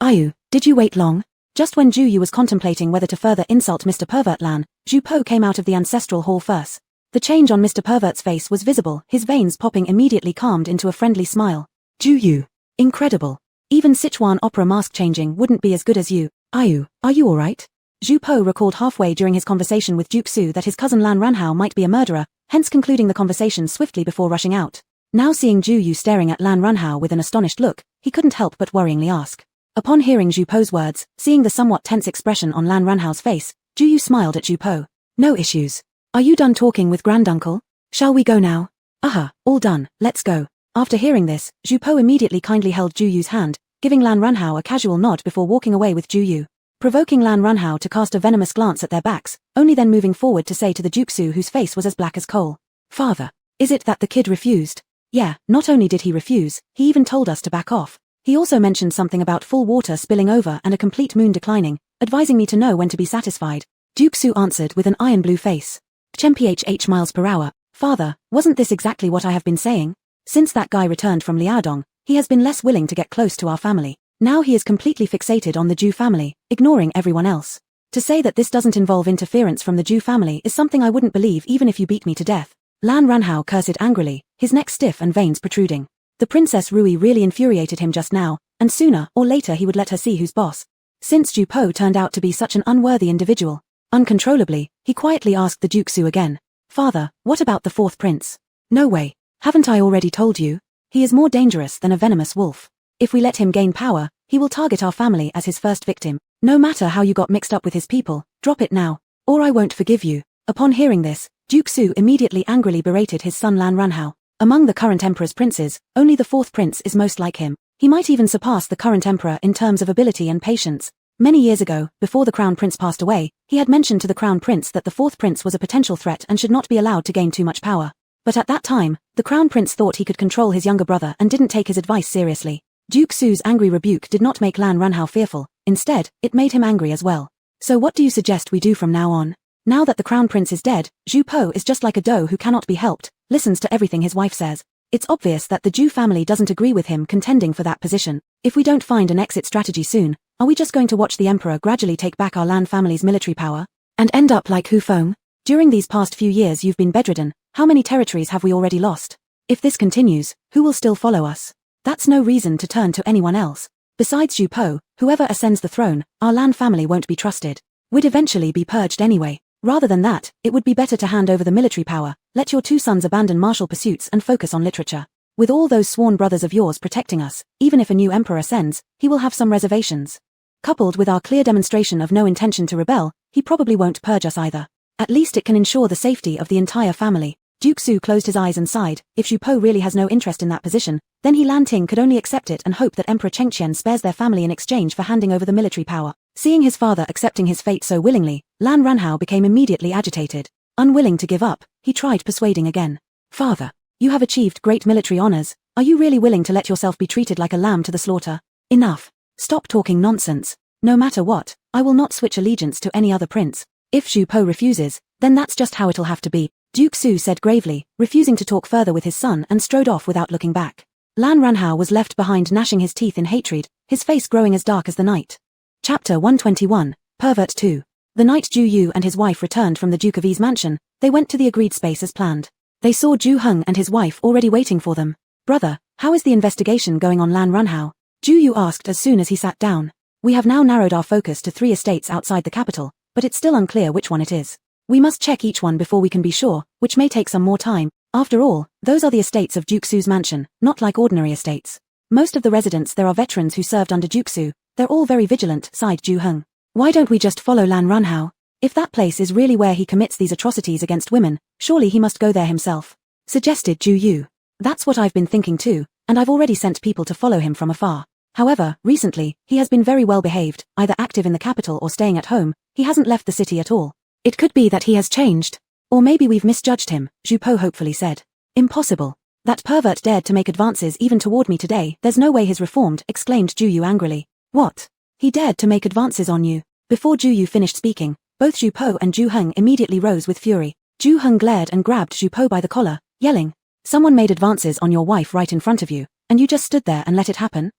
"Ayu, did you wait long?" Just when Ju Yu was contemplating whether to further insult Mr. Pervert Lan, Zhu Po came out of the ancestral hall first. The change on Mr. Pervert's face was visible, his veins popping immediately calmed into a friendly smile. "Ju Yu. Incredible. Even Sichuan opera mask changing wouldn't be as good as you. Ayu, are you alright?" Zhu Po recalled halfway during his conversation with Duke Su that his cousin Lan Ranhao might be a murderer, hence concluding the conversation swiftly before rushing out. Now seeing Ju Yu staring at Lan Ranhao with an astonished look, he couldn't help but worryingly ask. Upon hearing Zhu Po's words, seeing the somewhat tense expression on Lan Ranhao's face, Ju Yu smiled at Zhu Po. "No issues. Are you done talking with granduncle? Shall we go now?" "Aha, all done, let's go." After hearing this, Zhu Po immediately kindly held Ju Yu's hand, giving Lan Ranhao a casual nod before walking away with Ju Yu, provoking Lan Ranhao to cast a venomous glance at their backs, only then moving forward to say to the Duke Su whose face was as black as coal. "Father, is it that the kid refused?" "Yeah, not only did he refuse, he even told us to back off. He also mentioned something about full water spilling over and a complete moon declining, advising me to know when to be satisfied." Duke Su answered with an iron blue face. Mph miles per hour. Father, wasn't this exactly what I have been saying? Since that guy returned from Liaodong, he has been less willing to get close to our family. Now he is completely fixated on the Zhu family, ignoring everyone else. To say that this doesn't involve interference from the Zhu family is something I wouldn't believe even if you beat me to death. Lan Ranhao cursed angrily, his neck stiff and veins protruding. The Princess Rui really infuriated him just now, and sooner or later he would let her see who's boss. Since Zhu Po turned out to be such an unworthy individual, uncontrollably, he quietly asked the Duke Su again. Father, what about the fourth prince? No way. Haven't I already told you? He is more dangerous than a venomous wolf. If we let him gain power, he will target our family as his first victim. No matter how you got mixed up with his people, drop it now, or I won't forgive you. Upon hearing this, Duke Su immediately angrily berated his son Lan Ranhao. Among the current emperor's princes, only the fourth prince is most like him. He might even surpass the current emperor in terms of ability and patience. Many years ago, before the crown prince passed away, he had mentioned to the crown prince that the fourth prince was a potential threat and should not be allowed to gain too much power. But at that time, the crown prince thought he could control his younger brother and didn't take his advice seriously. Duke Su's angry rebuke did not make Lan Ranhao fearful, instead, it made him angry as well. So what do you suggest we do from now on? Now that the crown prince is dead, Zhu Po is just like a doe who cannot be helped, listens to everything his wife says. It's obvious that the Zhu family doesn't agree with him contending for that position. If we don't find an exit strategy soon, are we just going to watch the emperor gradually take back our Lan family's military power? And end up like Hu Feng? During these past few years you've been bedridden, how many territories have we already lost? If this continues, who will still follow us? That's no reason to turn to anyone else. Besides Zhu Po, whoever ascends the throne, our Lan family won't be trusted. We'd eventually be purged anyway. Rather than that, it would be better to hand over the military power, let your two sons abandon martial pursuits and focus on literature. With all those sworn brothers of yours protecting us, even if a new emperor ascends, he will have some reservations. Coupled with our clear demonstration of no intention to rebel, he probably won't purge us either. At least it can ensure the safety of the entire family. Duke Su closed his eyes and sighed. If Zhu Po really has no interest in that position, then he Lan Ting could only accept it and hope that Emperor Chengqian spares their family in exchange for handing over the military power. Seeing his father accepting his fate so willingly, Lan Ranhao became immediately agitated. Unwilling to give up, he tried persuading again. Father, you have achieved great military honors. Are you really willing to let yourself be treated like a lamb to the slaughter? Enough. Stop talking nonsense. No matter what, I will not switch allegiance to any other prince. If Zhu Po refuses, then that's just how it'll have to be. Duke Su said gravely, refusing to talk further with his son and strode off without looking back. Lan Ranhao was left behind gnashing his teeth in hatred, his face growing as dark as the night. Chapter 121, Pervert 2. The night Zhu Yu and his wife returned from the Duke of Yi's mansion, they went to the agreed space as planned. They saw Zhu Heng and his wife already waiting for them. Brother, how is the investigation going on Lan Ranhao? Zhu Yu asked as soon as he sat down. We have now narrowed our focus to 3 estates outside the capital, but it's still unclear which one it is. We must check each one before we can be sure, which may take some more time. After all, those are the estates of Duke Su's mansion, not like ordinary estates. Most of the residents there are veterans who served under Duke Su. They're all very vigilant, sighed Zhu Heng. Why don't we just follow Lan Ranhao? If that place is really where he commits these atrocities against women, surely he must go there himself, suggested Zhu Yu. That's what I've been thinking too, and I've already sent people to follow him from afar. However, recently, he has been very well behaved, either active in the capital or staying at home. He hasn't left the city at all. It could be that he has changed. Or maybe we've misjudged him, Zhu Po hopefully said. Impossible. That pervert dared to make advances even toward me today. There's no way he's reformed, exclaimed Zhu Yu angrily. What? He dared to make advances on you? Before Zhu Yu finished speaking, both Zhu Po and Zhu Heng immediately rose with fury. Zhu Heng glared and grabbed Zhu Po by the collar, yelling. Someone made advances on your wife right in front of you, and you just stood there and let it happen?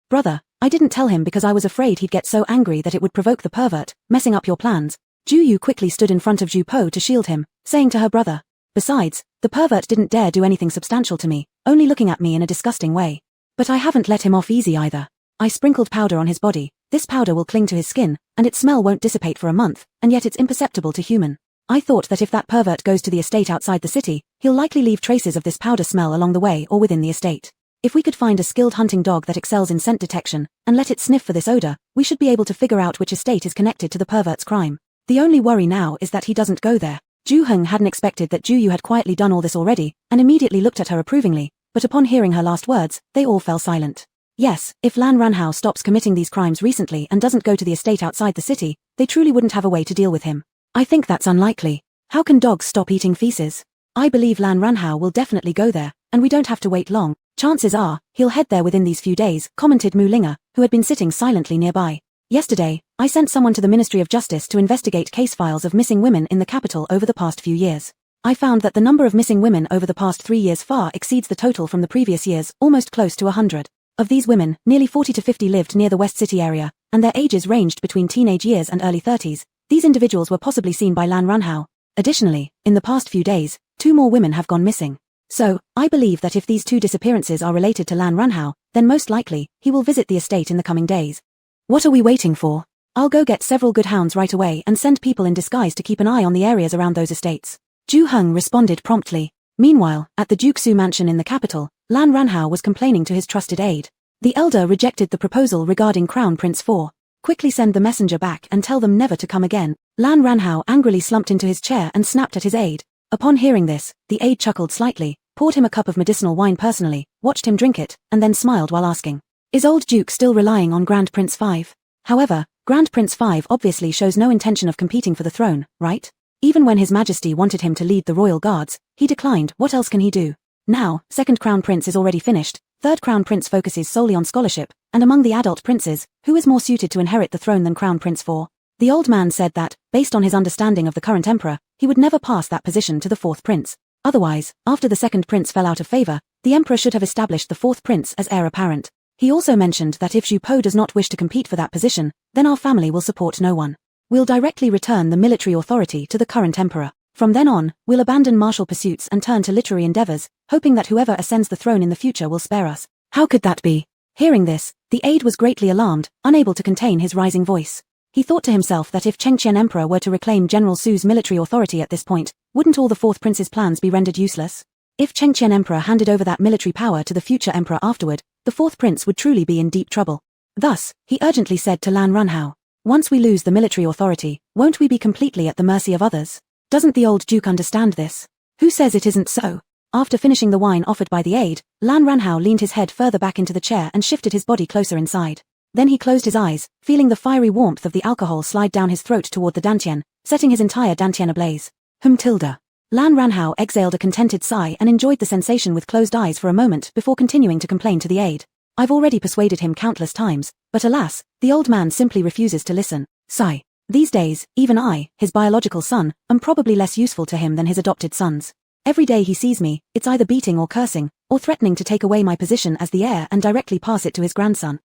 Brother, I didn't tell him because I was afraid he'd get so angry that it would provoke the pervert, messing up your plans. Zhu Yu quickly stood in front of Zhu Po to shield him, saying to her brother. Besides, the pervert didn't dare do anything substantial to me, only looking at me in a disgusting way. But I haven't let him off easy either. I sprinkled powder on his body. This powder will cling to his skin, and its smell won't dissipate for a month, and yet it's imperceptible to human. I thought that if that pervert goes to the estate outside the city, he'll likely leave traces of this powder smell along the way or within the estate. If we could find a skilled hunting dog that excels in scent detection, and let it sniff for this odor, we should be able to figure out which estate is connected to the pervert's crime. The only worry now is that he doesn't go there. Zhu Heng hadn't expected that Zhu Yu had quietly done all this already, and immediately looked at her approvingly, but upon hearing her last words, they all fell silent. Yes, if Lan Ranhao stops committing these crimes recently and doesn't go to the estate outside the city, they truly wouldn't have a way to deal with him. I think that's unlikely. How can dogs stop eating feces? I believe Lan Ranhao will definitely go there, and we don't have to wait long. Chances are, he'll head there within these few days, commented Mu Linga, who had been sitting silently nearby. Yesterday, I sent someone to the Ministry of Justice to investigate case files of missing women in the capital over the past few years. I found that the number of missing women over the past 3 years far exceeds the total from the previous years, almost close to 100. Of these women, nearly 40 to 50 lived near the West City area, and their ages ranged between teenage years and early 30s. These individuals were possibly seen by Lan Runhao. Additionally, in the past few days, 2 more women have gone missing. So, I believe that if these 2 disappearances are related to Lan Runhao, then most likely, he will visit the estate in the coming days. What are we waiting for? I'll go get several good hounds right away and send people in disguise to keep an eye on the areas around those estates. Zhu Heng responded promptly. Meanwhile, at the Duke Su mansion in the capital, Lan Runhao was complaining to his trusted aide. The elder rejected the proposal regarding Crown Prince 4. Quickly send the messenger back and tell them never to come again. Lan Runhao angrily slumped into his chair and snapped at his aide. Upon hearing this, the aide chuckled slightly, poured him a cup of medicinal wine personally, watched him drink it, and then smiled while asking, "Is old Duke still relying on Grand Prince 5? However, Grand Prince 5 obviously shows no intention of competing for the throne, right? Even when His Majesty wanted him to lead the royal guards, he declined. What else can he do? Now, second Crown Prince is already finished, third Crown Prince focuses solely on scholarship, and among the adult princes, who is more suited to inherit the throne than Crown Prince 4? The old man said that, based on his understanding of the current emperor, he would never pass that position to the fourth prince. Otherwise, after the second prince fell out of favor, the emperor should have established the fourth prince as heir apparent. He also mentioned that if Zhu Po does not wish to compete for that position, then our family will support no one. We'll directly return the military authority to the current emperor. From then on, we'll abandon martial pursuits and turn to literary endeavors, hoping that whoever ascends the throne in the future will spare us. How could that be? Hearing this, the aide was greatly alarmed, unable to contain his rising voice. He thought to himself that if Chengqian Emperor were to reclaim General Su's military authority at this point, wouldn't all the fourth prince's plans be rendered useless? If Chengqian Emperor handed over that military power to the future emperor afterward, the fourth prince would truly be in deep trouble. Thus, he urgently said to Lan Runhao, "Once we lose the military authority, won't we be completely at the mercy of others? Doesn't the old duke understand this? Who says it isn't so?" After finishing the wine offered by the aide, Lan Runhao leaned his head further back into the chair and shifted his body closer inside. Then he closed his eyes, feeling the fiery warmth of the alcohol slide down his throat toward the dantian, setting his entire dantian ablaze. Tilda. Lan Runhao exhaled a contented sigh and enjoyed the sensation with closed eyes for a moment before continuing to complain to the aide. "I've already persuaded him countless times, but alas, the old man simply refuses to listen." Sigh. These days, even I, his biological son, am probably less useful to him than his adopted sons. Every day he sees me, it's either beating or cursing, or threatening to take away my position as the heir and directly pass it to his grandson.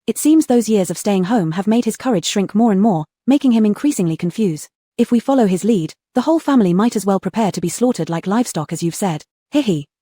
It seems those years of staying home have made his courage shrink more and more, making him increasingly confused. If we follow his lead, the whole family might as well prepare to be slaughtered like livestock as you've said.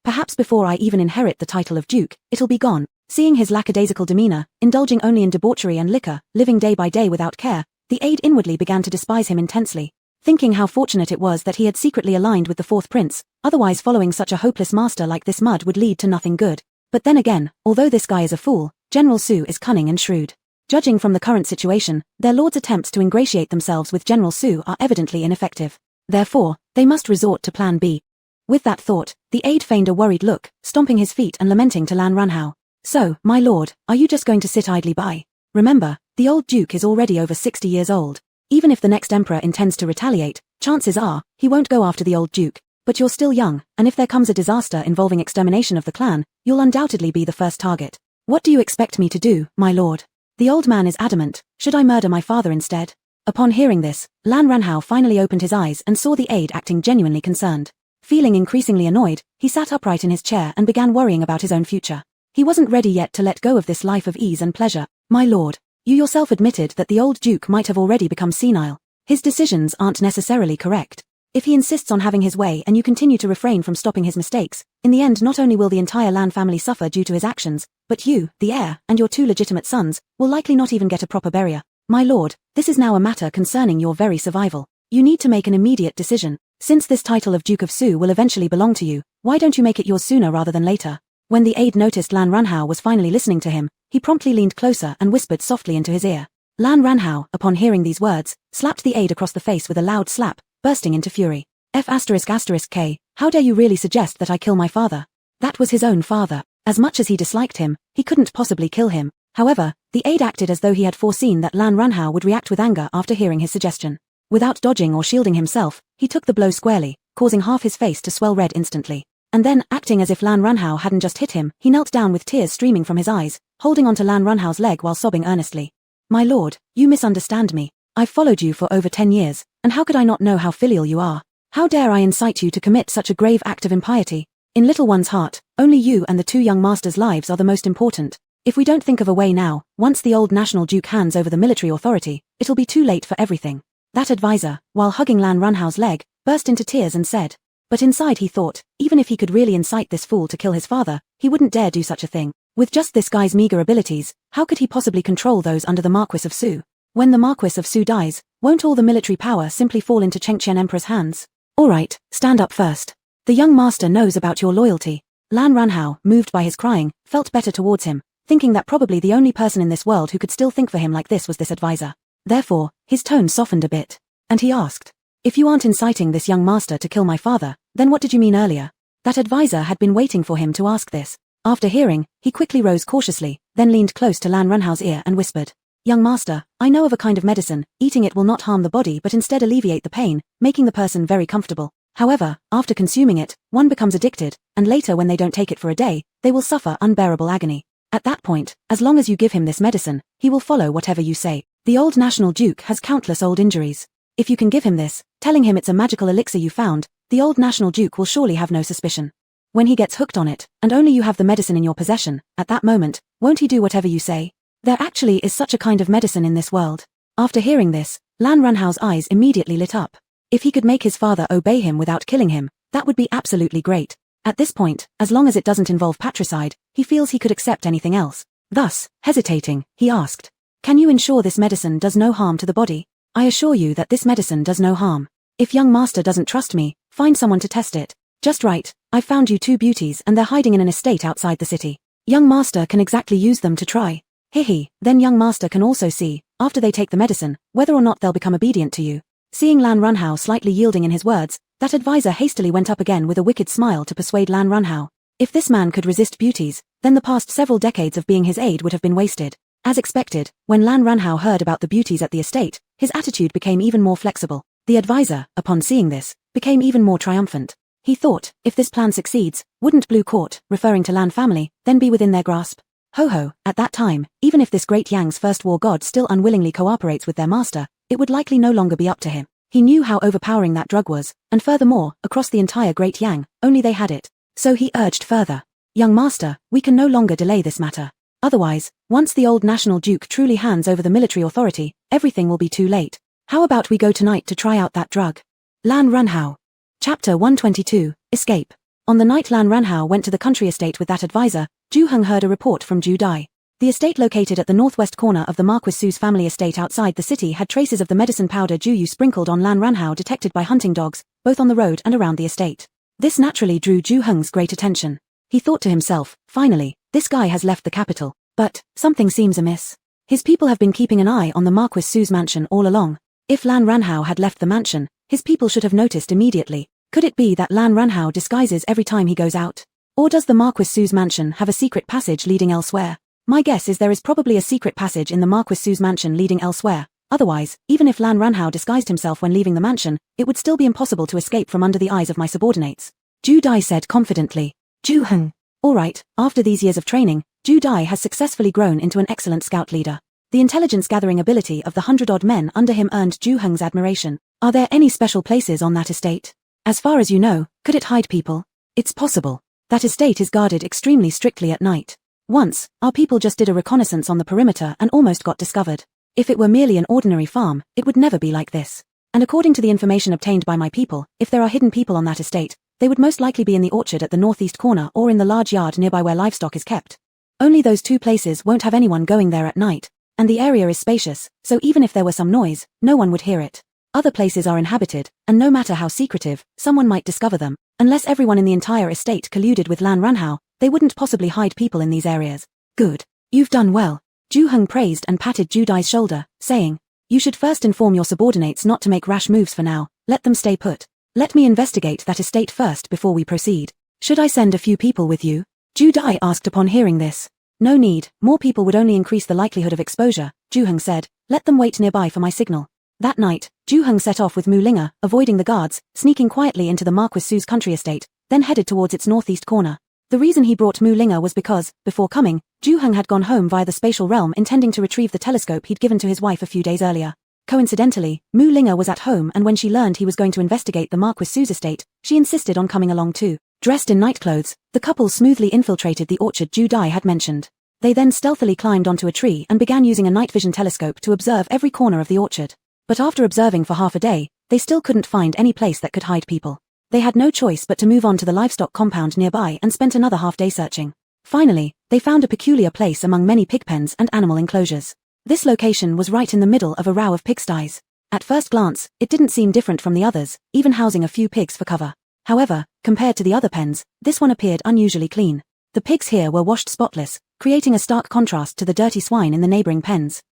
Perhaps before I even inherit the title of duke, it'll be gone. Seeing his lackadaisical demeanor, indulging only in debauchery and liquor, living day by day without care, the aide inwardly began to despise him intensely. Thinking how fortunate it was that he had secretly aligned with the fourth prince, otherwise following such a hopeless master like this mud would lead to nothing good. But then again, although this guy is a fool, General Su is cunning and shrewd. Judging from the current situation, their lord's attempts to ingratiate themselves with General Su are evidently ineffective. Therefore, they must resort to Plan B. With that thought, the aide feigned a worried look, stomping his feet and lamenting to Lan Runhao. "So, my lord, are you just going to sit idly by? Remember, the old duke is already over 60 years old. Even if the next emperor intends to retaliate, chances are, he won't go after the old duke. But you're still young, and if there comes a disaster involving extermination of the clan, you'll undoubtedly be the first target. What do you expect me to do, my lord? The old man is adamant. Should I murder my father instead?" Upon hearing this, Lan Runhao finally opened his eyes and saw the aide acting genuinely concerned. Feeling increasingly annoyed, he sat upright in his chair and began worrying about his own future. He wasn't ready yet to let go of this life of ease and pleasure. "My lord, you yourself admitted that the old duke might have already become senile. His decisions aren't necessarily correct. If he insists on having his way and you continue to refrain from stopping his mistakes, in the end not only will the entire Lan family suffer due to his actions, but you, the heir, and your 2 legitimate sons, will likely not even get a proper burial. My lord, this is now a matter concerning your very survival. You need to make an immediate decision. Since this title of Duke of Su will eventually belong to you, why don't you make it yours sooner rather than later?" When the aide noticed Lan Runhao was finally listening to him, he promptly leaned closer and whispered softly into his ear. Lan Runhao, upon hearing these words, slapped the aide across the face with a loud slap, bursting into fury. K, how dare you really suggest that I kill my father? That was his own father. As much as he disliked him, he couldn't possibly kill him. However, the aide acted as though he had foreseen that Lan Runhao would react with anger after hearing his suggestion. Without dodging or shielding himself, he took the blow squarely, causing half his face to swell red instantly. And then, acting as if Lan Runhao hadn't just hit him, he knelt down with tears streaming from his eyes, holding onto Lan Runhao's leg while sobbing earnestly. My lord, you misunderstand me. I've followed you for over 10 years, and how could I not know how filial you are? How dare I incite you to commit such a grave act of impiety? In little one's heart, only you and the two young masters' lives are the most important. If we don't think of a way now, once the old national duke hands over the military authority, it'll be too late for everything. That advisor, while hugging Lan Runhau's leg, burst into tears and said. But inside he thought, even if he could really incite this fool to kill his father, he wouldn't dare do such a thing. With just this guy's meager abilities, how could he possibly control those under the Marquis of Su? When the Marquis of Su dies, won't all the military power simply fall into Chengqian Emperor's hands? Alright, stand up first. The young master knows about your loyalty. Lan Runhao, moved by his crying, felt better towards him, thinking that probably the only person in this world who could still think for him like this was this advisor. Therefore, his tone softened a bit. And he asked, if you aren't inciting this young master to kill my father, then what did you mean earlier? That advisor had been waiting for him to ask this. After hearing, he quickly rose cautiously, then leaned close to Lan Runhao's ear and whispered, young master, I know of a kind of medicine, eating it will not harm the body but instead alleviate the pain, making the person very comfortable. However, after consuming it, one becomes addicted, and later when they don't take it for a day, they will suffer unbearable agony. At that point, as long as you give him this medicine, he will follow whatever you say. The old national duke has countless old injuries. If you can give him this, telling him it's a magical elixir you found, the old national duke will surely have no suspicion. When he gets hooked on it, and only you have the medicine in your possession, at that moment, won't he do whatever you say? There actually is such a kind of medicine in this world. After hearing this, Lan Runhao's eyes immediately lit up. If he could make his father obey him without killing him, that would be absolutely great. At this point, as long as it doesn't involve patricide, he feels he could accept anything else. Thus, hesitating, he asked, can you ensure this medicine does no harm to the body? I assure you that this medicine does no harm. If young master doesn't trust me, find someone to test it. Just right, I found you two beauties and they're hiding in an estate outside the city. Young master can exactly use them to try. Hehe, then young master can also see, after they take the medicine, whether or not they'll become obedient to you. Seeing Lan Runhao slightly yielding in his words, that advisor hastily went up again with a wicked smile to persuade Lan Runhao. If this man could resist beauties, then the past several decades of being his aide would have been wasted. As expected, when Lan Runhao heard about the beauties at the estate, his attitude became even more flexible. The advisor, upon seeing this, became even more triumphant. He thought, if this plan succeeds, wouldn't Blue Court, referring to Lan family, then be within their grasp? Ho, at that time, even if this great Yang's first war god still unwillingly cooperates with their master, it would likely no longer be up to him. He knew how overpowering that drug was, and furthermore, across the entire great Yang, only they had it. So he urged further. Young master, we can no longer delay this matter. Otherwise, once the old national duke truly hands over the military authority, everything will be too late. How about we go tonight to try out that drug? Lan Runhao. Chapter 122, Escape. On the night Lan Runhao went to the country estate with that advisor, Zhu Heng heard a report from Zhu Dai. The estate located at the northwest corner of the Marquis Su's family estate outside the city had traces of the medicine powder Zhu Yu sprinkled on Lan Runhao detected by hunting dogs, both on the road and around the estate. This naturally drew Zhu Heng's great attention. He thought to himself, finally, this guy has left the capital, but something seems amiss. His people have been keeping an eye on the Marquis Su's mansion all along. If Lan Runhao had left the mansion, his people should have noticed immediately. Could it be that Lan Runhao disguises every time he goes out? Or does the Marquis Su's mansion have a secret passage leading elsewhere? My guess is there is probably a secret passage in the Marquis Su's mansion leading elsewhere. Otherwise, even if Lan Runhao disguised himself when leaving the mansion, it would still be impossible to escape from under the eyes of my subordinates. Zhu Dai said confidently. Zhu Heng. Alright, after these years of training, Zhu Dai has successfully grown into an excellent scout leader. The intelligence-gathering ability of the 100-odd men under him earned Zhu Heng's admiration. Are there any special places on that estate? As far as you know, could it hide people? It's possible. That estate is guarded extremely strictly at night. Once, our people just did a reconnaissance on the perimeter and almost got discovered. If it were merely an ordinary farm, it would never be like this. And according to the information obtained by my people, if there are hidden people on that estate, they would most likely be in the orchard at the northeast corner or in the large yard nearby where livestock is kept. Only those two places won't have anyone going there at night, and the area is spacious, so even if there were some noise, no one would hear it. Other places are inhabited, and no matter how secretive, someone might discover them. Unless everyone in the entire estate colluded with Lan Runhao, they wouldn't possibly hide people in these areas. Good. You've done well. Zhu Heng praised and patted Zhu Dai's shoulder, saying, you should first inform your subordinates not to make rash moves for now, let them stay put. Let me investigate that estate first before we proceed. Should I send a few people with you? Zhu Dai asked upon hearing this. No need, more people would only increase the likelihood of exposure, Zhu Heng said, let them wait nearby for my signal. That night, Zhu Heng set off with Mu Linga, avoiding the guards, sneaking quietly into the Marquis Su's country estate, then headed towards its northeast corner. The reason he brought Mu Linga was because, before coming, Ju Heng had gone home via the spatial realm intending to retrieve the telescope he'd given to his wife a few days earlier. Coincidentally, Mu Linga was at home, and when she learned he was going to investigate the Marquis Su's estate, she insisted on coming along too. Dressed in nightclothes, the couple smoothly infiltrated the orchard Ju Dai had mentioned. They then stealthily climbed onto a tree and began using a night vision telescope to observe every corner of the orchard. But after observing for half a day, they still couldn't find any place that could hide people. They had no choice but to move on to the livestock compound nearby and spent another half day searching. Finally, they found a peculiar place among many pig pens and animal enclosures. This location was right in the middle of a row of pigsties. At first glance, it didn't seem different from the others, even housing a few pigs for cover. However, compared to the other pens, this one appeared unusually clean. The pigs here were washed spotless, creating a stark contrast to the dirty swine in the neighboring pens.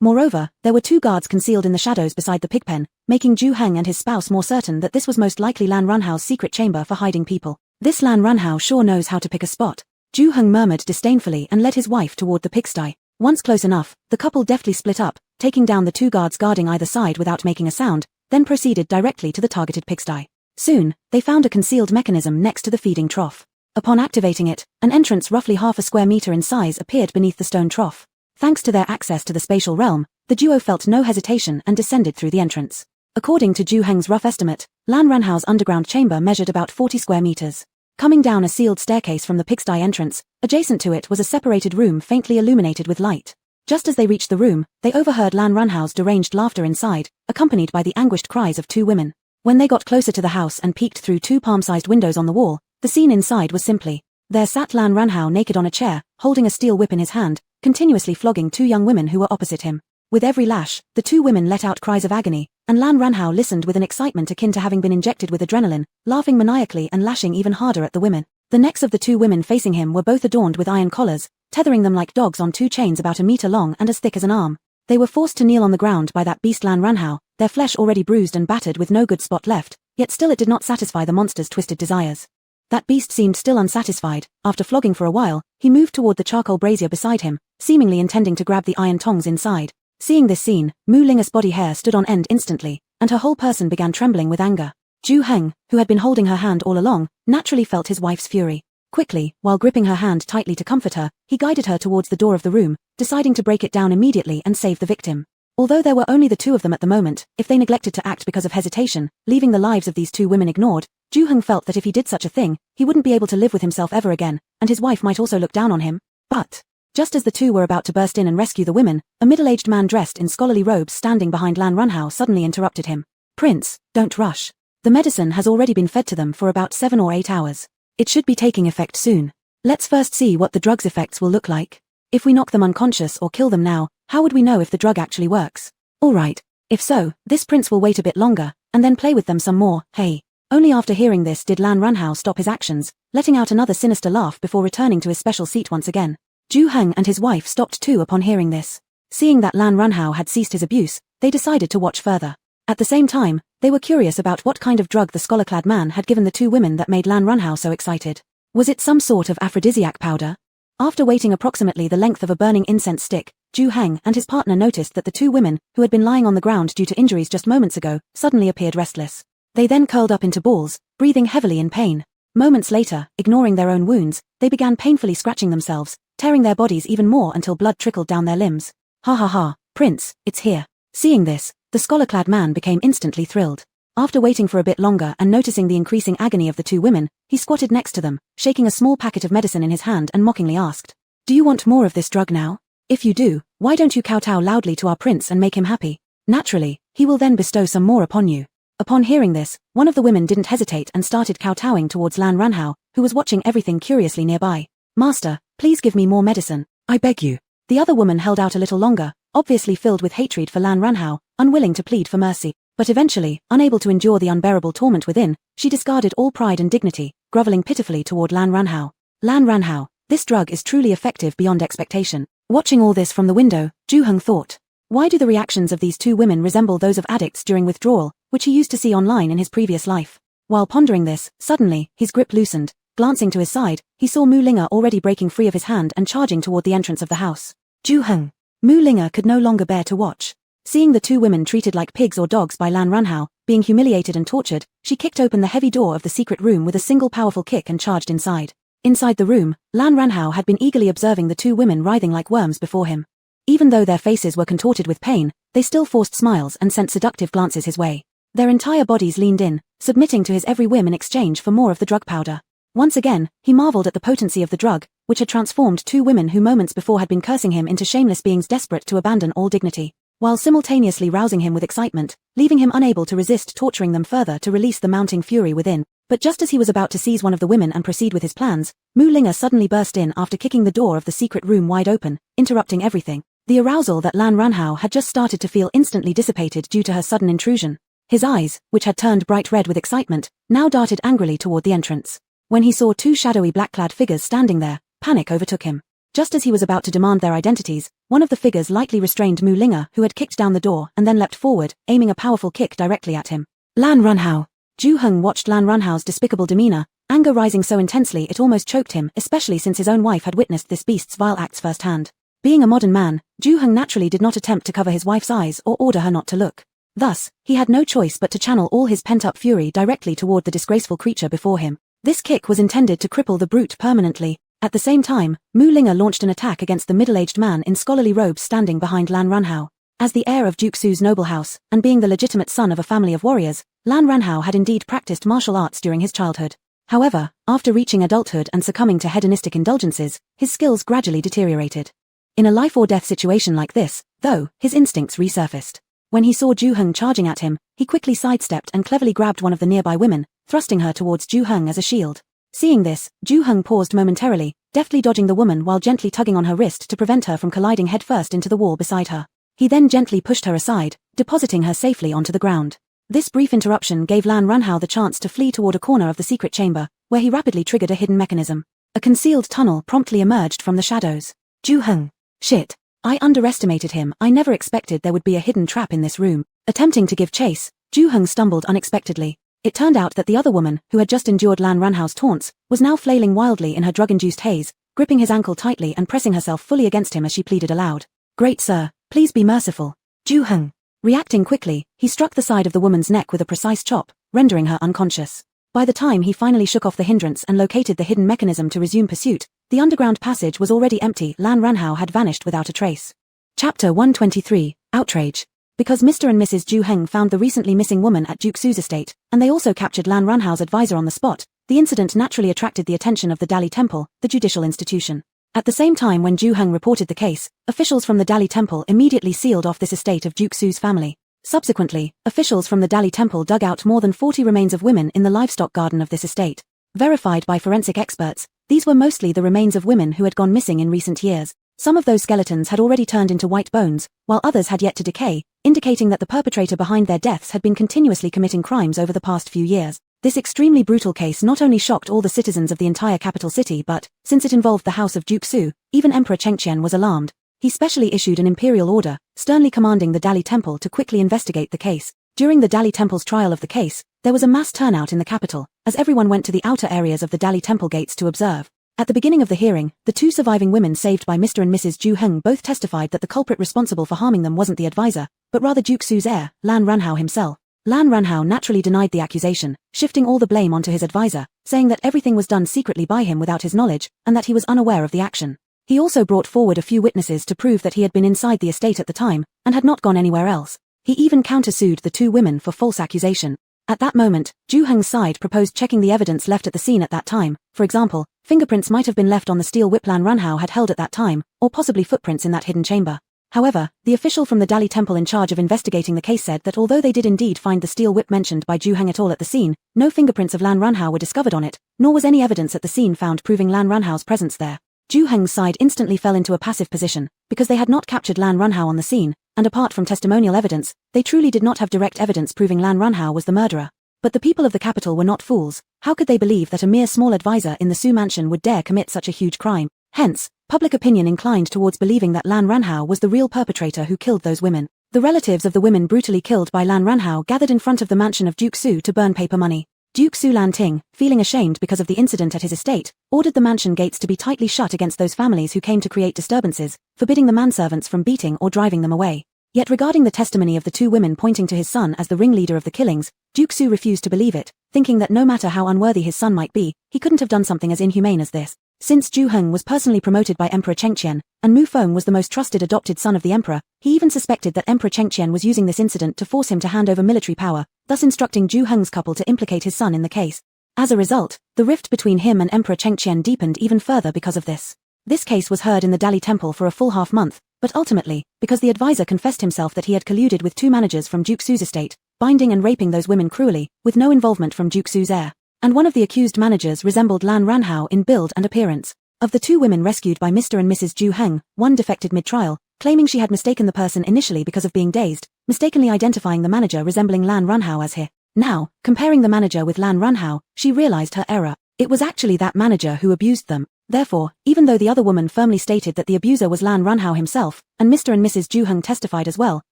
Moreover, there were 2 guards concealed in the shadows beside the pig pen, making Ju Heng and his spouse more certain that this was most likely Lan Runhao's secret chamber for hiding people. This Lan Runhao sure knows how to pick a spot. Ju Heng murmured disdainfully and led his wife toward the pigsty. Once close enough, the couple deftly split up, taking down the 2 guards guarding either side without making a sound, then proceeded directly to the targeted pigsty. Soon, they found a concealed mechanism next to the feeding trough. Upon activating it, an entrance roughly half a square meter in size appeared beneath the stone trough. Thanks to their access to the spatial realm, the duo felt no hesitation and descended through the entrance. According to Ju Heng's rough estimate, Lan Runhao's underground chamber measured about 40 square meters. Coming down a sealed staircase from the pigsty entrance, adjacent to it was a separated room faintly illuminated with light. Just as they reached the room, they overheard Lan Runhao's deranged laughter inside, accompanied by the anguished cries of 2 women. When they got closer to the house and peeked through 2 palm-sized windows on the wall, the scene inside was simply. There sat Lan Runhao naked on a chair, holding a steel whip in his hand, continuously flogging 2 young women who were opposite him. With every lash, the 2 women let out cries of agony, and Lan Runhao listened with an excitement akin to having been injected with adrenaline, laughing maniacally and lashing even harder at the women. The necks of the 2 women facing him were both adorned with iron collars, tethering them like dogs on 2 chains about a meter long and as thick as an arm. They were forced to kneel on the ground by that beast Lan Runhao, their flesh already bruised and battered with no good spot left, yet still it did not satisfy the monster's twisted desires. That beast seemed still unsatisfied. After flogging for a while, he moved toward the charcoal brazier beside him, seemingly intending to grab the iron tongs inside. Seeing this scene, Mu Linga's body hair stood on end instantly, and her whole person began trembling with anger. Ju Heng, who had been holding her hand all along, naturally felt his wife's fury. Quickly, while gripping her hand tightly to comfort her, he guided her towards the door of the room, deciding to break it down immediately and save the victim. Although there were only the 2 of them at the moment, if they neglected to act because of hesitation, leaving the lives of these 2 women ignored, Ju Heng felt that if he did such a thing, he wouldn't be able to live with himself ever again, and his wife might also look down on him. But just as the 2 were about to burst in and rescue the women, a middle-aged man dressed in scholarly robes standing behind Lan Runhao suddenly interrupted him. "Prince, don't rush. The medicine has already been fed to them for about 7 or 8 hours. It should be taking effect soon. Let's first see what the drug's effects will look like. If we knock them unconscious or kill them now, how would we know if the drug actually works? Alright, if so, this prince will wait a bit longer, and then play with them some more, hey." Only after hearing this did Lan Runhao stop his actions, letting out another sinister laugh before returning to his special seat once again. Ju Heng and his wife stopped too upon hearing this. Seeing that Lan Runhao had ceased his abuse, they decided to watch further. At the same time, they were curious about what kind of drug the scholar-clad man had given the 2 women that made Lan Runhao so excited. Was it some sort of aphrodisiac powder? After waiting approximately the length of a burning incense stick, Ju Heng and his partner noticed that the 2 women, who had been lying on the ground due to injuries just moments ago, suddenly appeared restless. They then curled up into balls, breathing heavily in pain. Moments later, ignoring their own wounds, they began painfully scratching themselves, tearing their bodies even more until blood trickled down their limbs. "Ha ha ha, Prince, it's here." Seeing this, the scholar-clad man became instantly thrilled. After waiting for a bit longer and noticing the increasing agony of the 2 women, he squatted next to them, shaking a small packet of medicine in his hand and mockingly asked, "Do you want more of this drug now? If you do, why don't you kowtow loudly to our prince and make him happy? Naturally, he will then bestow some more upon you." Upon hearing this, one of the women didn't hesitate and started kowtowing towards Lan Runhao, who was watching everything curiously nearby. "Master, please give me more medicine, I beg you." The other woman held out a little longer, obviously filled with hatred for Lan Runhao, unwilling to plead for mercy. But eventually, unable to endure the unbearable torment within, she discarded all pride and dignity, groveling pitifully toward Lan Runhao. "Lan Runhao, this drug is truly effective beyond expectation." Watching all this from the window, Ju Heng thought, why do the reactions of these 2 women resemble those of addicts during withdrawal, which he used to see online in his previous life? While pondering this, suddenly, his grip loosened. Glancing to his side, he saw Mu Linga already breaking free of his hand and charging toward the entrance of the house. Ju Heng. Mu Linga could no longer bear to watch. Seeing the 2 women treated like pigs or dogs by Lan Runhao, being humiliated and tortured, she kicked open the heavy door of the secret room with a single powerful kick and charged inside. Inside the room, Lan Ranhao had been eagerly observing the two women writhing like worms before him. Even though their faces were contorted with pain, they still forced smiles and sent seductive glances his way. Their entire bodies leaned in, submitting to his every whim in exchange for more of the drug powder. Once again, he marveled at the potency of the drug, which had transformed two women who moments before had been cursing him into shameless beings desperate to abandon all dignity, while simultaneously rousing him with excitement, leaving him unable to resist torturing them further to release the mounting fury within. But just as he was about to seize one of the women and proceed with his plans, Mu Linga suddenly burst in after kicking the door of the secret room wide open, interrupting everything. The arousal that Lan Ranhao had just started to feel instantly dissipated due to her sudden intrusion. His eyes, which had turned bright red with excitement, now darted angrily toward the entrance. When he saw two shadowy black-clad figures standing there, panic overtook him. Just as he was about to demand their identities, one of the figures lightly restrained Mu Linga, who had kicked down the door and then leapt forward, aiming a powerful kick directly at him. Lan Ranhao. Ju Heng watched Lan Ranhao's despicable demeanor, anger rising so intensely it almost choked him, especially since his own wife had witnessed this beast's vile acts firsthand. Being a modern man, Ju Heng naturally did not attempt to cover his wife's eyes or order her not to look. Thus, he had no choice but to channel all his pent-up fury directly toward the disgraceful creature before him. This kick was intended to cripple the brute permanently. At the same time, Mu Linga launched an attack against the middle-aged man in scholarly robes standing behind Lan Ranhao. As the heir of Duke Su's noble house, and being the legitimate son of a family of warriors, Lan Ranhao had indeed practiced martial arts during his childhood. However, after reaching adulthood and succumbing to hedonistic indulgences, his skills gradually deteriorated. In a life-or-death situation like this, though, his instincts resurfaced. When he saw Ju Heng charging at him, he quickly sidestepped and cleverly grabbed one of the nearby women, thrusting her towards Ju Heng as a shield. Seeing this, Ju Heng paused momentarily, deftly dodging the woman while gently tugging on her wrist to prevent her from colliding headfirst into the wall beside her. He then gently pushed her aside, depositing her safely onto the ground. This brief interruption gave Lan Ranhao the chance to flee toward a corner of the secret chamber, where he rapidly triggered a hidden mechanism. A concealed tunnel promptly emerged from the shadows. Ju Heng. Shit. I underestimated him. I never expected there would be a hidden trap in this room. Attempting to give chase, Ju Heng stumbled unexpectedly. It turned out that the other woman, who had just endured Lan Ranhao's taunts, was now flailing wildly in her drug-induced haze, gripping his ankle tightly and pressing herself fully against him as she pleaded aloud. Great sir, please be merciful. Ju Heng. Reacting quickly, he struck the side of the woman's neck with a precise chop, rendering her unconscious. By the time he finally shook off the hindrance and located the hidden mechanism to resume pursuit, the underground passage was already empty. Lan Ranhao had vanished without a trace. Chapter 123, Outrage. Because Mr. and Mrs. Ju Heng found the recently missing woman at Duke Su's estate, and they also captured Lan Ranhao's advisor on the spot, the incident naturally attracted the attention of the Dali Temple, the judicial institution. At the same time when Ju Heng reported the case, officials from the Dali Temple immediately sealed off this estate of Duke Su's family. Subsequently, officials from the Dali Temple dug out more than 40 remains of women in the livestock garden of this estate. Verified by forensic experts, these were mostly the remains of women who had gone missing in recent years. Some of those skeletons had already turned into white bones, while others had yet to decay, indicating that the perpetrator behind their deaths had been continuously committing crimes over the past few years. This extremely brutal case not only shocked all the citizens of the entire capital city but, since it involved the house of Duke Su, even Emperor Chengqian was alarmed. He specially issued an imperial order, sternly commanding the Dali Temple to quickly investigate the case. During the Dali Temple's trial of the case, there was a mass turnout in the capital, as everyone went to the outer areas of the Dali Temple gates to observe. At the beginning of the hearing, the two surviving women saved by Mr. and Mrs. Ju Heng both testified that the culprit responsible for harming them wasn't the advisor, but rather Duke Su's heir, Lan Ranhao himself. Lan Ranhao naturally denied the accusation, shifting all the blame onto his advisor, saying that everything was done secretly by him without his knowledge, and that he was unaware of the action. He also brought forward a few witnesses to prove that he had been inside the estate at the time, and had not gone anywhere else. He even countersued the two women for false accusation. At that moment, Ju Heng's side proposed checking the evidence left at the scene at that time. For example, fingerprints might have been left on the steel whip Lan Ranhao had held at that time, or possibly footprints in that hidden chamber. However, the official from the Dali Temple in charge of investigating the case said that although they did indeed find the steel whip mentioned by Ju Heng at all at the scene, no fingerprints of Lan Ranhao were discovered on it, nor was any evidence at the scene found proving Lan Ranhao's presence there. Ju Heng's side instantly fell into a passive position, because they had not captured Lan Ranhao on the scene, and apart from testimonial evidence, they truly did not have direct evidence proving Lan Ranhao was the murderer. But the people of the capital were not fools. How could they believe that a mere small advisor in the Su mansion would dare commit such a huge crime? Hence, public opinion inclined towards believing that Lan Ranhao was the real perpetrator who killed those women. The relatives of the women brutally killed by Lan Ranhao gathered in front of the mansion of Duke Su to burn paper money. Duke Su Lanting, feeling ashamed because of the incident at his estate, ordered the mansion gates to be tightly shut against those families who came to create disturbances, forbidding the manservants from beating or driving them away. Yet regarding the testimony of the two women pointing to his son as the ringleader of the killings, Duke Su refused to believe it, thinking that no matter how unworthy his son might be, he couldn't have done something as inhumane as this. Since Zhu Heng was personally promoted by Emperor Chengqian, and Mu Feng was the most trusted adopted son of the emperor, he even suspected that Emperor Chengqian was using this incident to force him to hand over military power, thus instructing Zhu Heng's couple to implicate his son in the case. As a result, the rift between him and Emperor Chengqian deepened even further because of this. This case was heard in the Dali Temple for a full half-month, but ultimately, because the advisor confessed himself that he had colluded with 2 managers from Duke Su's estate, binding and raping those women cruelly, with no involvement from Duke Su's heir. And one of the accused managers resembled Lan Ranhao in build and appearance. Of the 2 women rescued by Mr. and Mrs. Zhu Heng, one defected mid-trial, claiming she had mistaken the person initially because of being dazed, mistakenly identifying the manager resembling Lan Ranhao as he. Now, comparing the manager with Lan Ranhao, she realized her error. It was actually that manager who abused them. Therefore, even though the other woman firmly stated that the abuser was Lan Ranhao himself, and Mr. and Mrs. Zhu Heng testified as well,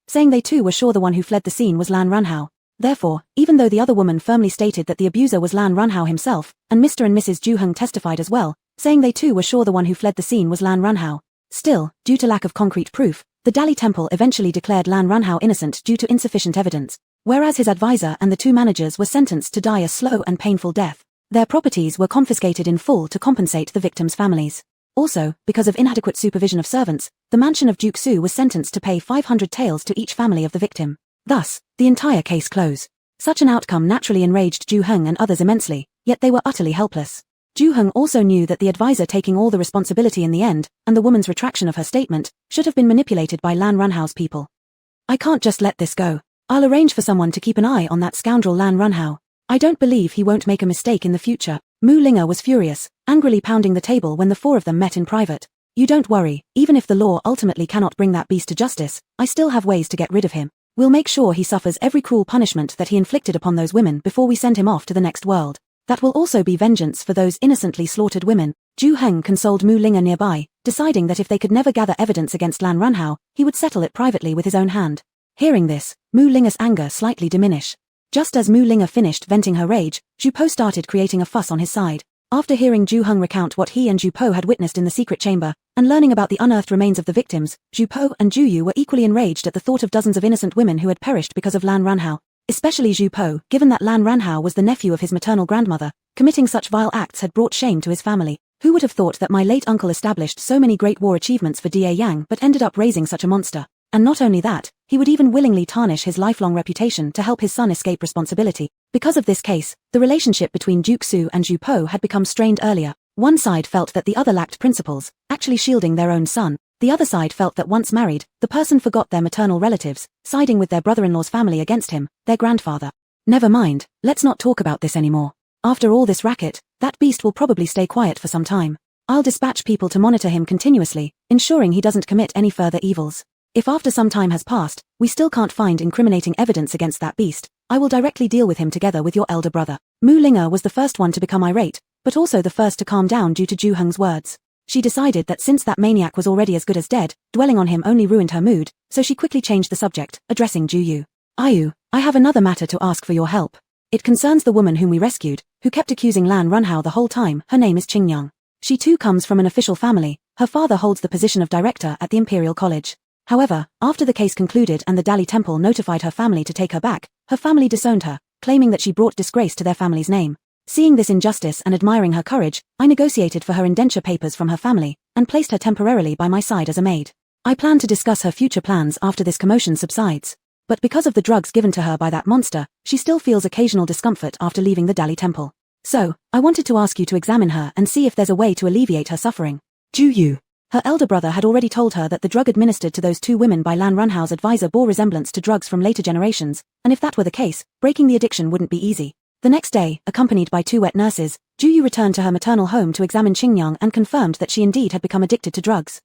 saying they too were sure the one who fled the scene was Lan Ranhao. Therefore, even though the other woman firmly stated that the abuser was Lan Ranhao himself, and Mr. and Mrs. Zhu Heng testified as well, saying they too were sure the one who fled the scene was Lan Ranhao. Still, due to lack of concrete proof, the Dali Temple eventually declared Lan Ranhao innocent due to insufficient evidence, whereas his advisor and the 2 managers were sentenced to die a slow and painful death. Their properties were confiscated in full to compensate the victims' families. Also, because of inadequate supervision of servants, the mansion of Duke Su was sentenced to pay 500 taels to each family of the victim. Thus, the entire case closed. Such an outcome naturally enraged Zhu Heng and others immensely, yet they were utterly helpless. Zhu Heng also knew that the advisor taking all the responsibility in the end, and the woman's retraction of her statement, should have been manipulated by Lan Ranhao's people. I can't just let this go. I'll arrange for someone to keep an eye on that scoundrel Lan Ranhao. I don't believe he won't make a mistake in the future. Mu Linga was furious, angrily pounding the table when the 4 of them met in private. You don't worry, even if the law ultimately cannot bring that beast to justice, I still have ways to get rid of him. We'll make sure he suffers every cruel punishment that he inflicted upon those women before we send him off to the next world. That will also be vengeance for those innocently slaughtered women. Zhu Heng consoled Mu Linga nearby, deciding that if they could never gather evidence against Lan Ranhao, he would settle it privately with his own hand. Hearing this, Mu Linga's anger slightly diminished. Just as Mu Linga finished venting her rage, Zhu Po started creating a fuss on his side. After hearing Zhu Heng recount what he and Zhu Po had witnessed in the secret chamber, and learning about the unearthed remains of the victims, Zhu Po and Zhu Yu were equally enraged at the thought of dozens of innocent women who had perished because of Lan Ranhao. Especially Zhu Po, given that Lan Ranhao was the nephew of his maternal grandmother, committing such vile acts had brought shame to his family. Who would have thought that my late uncle established so many great war achievements for Da Yang but ended up raising such a monster? And not only that, he would even willingly tarnish his lifelong reputation to help his son escape responsibility. Because of this case, the relationship between Duke Su and Zhu Po had become strained earlier. One side felt that the other lacked principles, actually shielding their own son. The other side felt that once married, the person forgot their maternal relatives, siding with their brother-in-law's family against him, their grandfather. Never mind, let's not talk about this anymore. After all this racket, that beast will probably stay quiet for some time. I'll dispatch people to monitor him continuously, ensuring he doesn't commit any further evils. If after some time has passed, we still can't find incriminating evidence against that beast, I will directly deal with him together with your elder brother. Mu Linga was the first one to become irate, but also the first to calm down due to Zhu Heng's words. She decided that since that maniac was already as good as dead, dwelling on him only ruined her mood, so she quickly changed the subject, addressing Zhu Yu. Ayu, I have another matter to ask for your help. It concerns the woman whom we rescued, who kept accusing Lan Ranhao the whole time. Her name is Qingyang. She too comes from an official family. Her father holds the position of director at the Imperial College. However, after the case concluded and the Dali Temple notified her family to take her back, her family disowned her, claiming that she brought disgrace to their family's name. Seeing this injustice and admiring her courage, I negotiated for her indenture papers from her family, and placed her temporarily by my side as a maid. I plan to discuss her future plans after this commotion subsides. But because of the drugs given to her by that monster, she still feels occasional discomfort after leaving the Dali Temple. So, I wanted to ask you to examine her and see if there's a way to alleviate her suffering. Zhu Yu. Her elder brother had already told her that the drug administered to those 2 women by Lan Ranhao's advisor bore resemblance to drugs from later generations, and if that were the case, breaking the addiction wouldn't be easy. The next day, accompanied by 2 wet nurses, Zhu Yu returned to her maternal home to examine Qingyang and confirmed that she indeed had become addicted to drugs.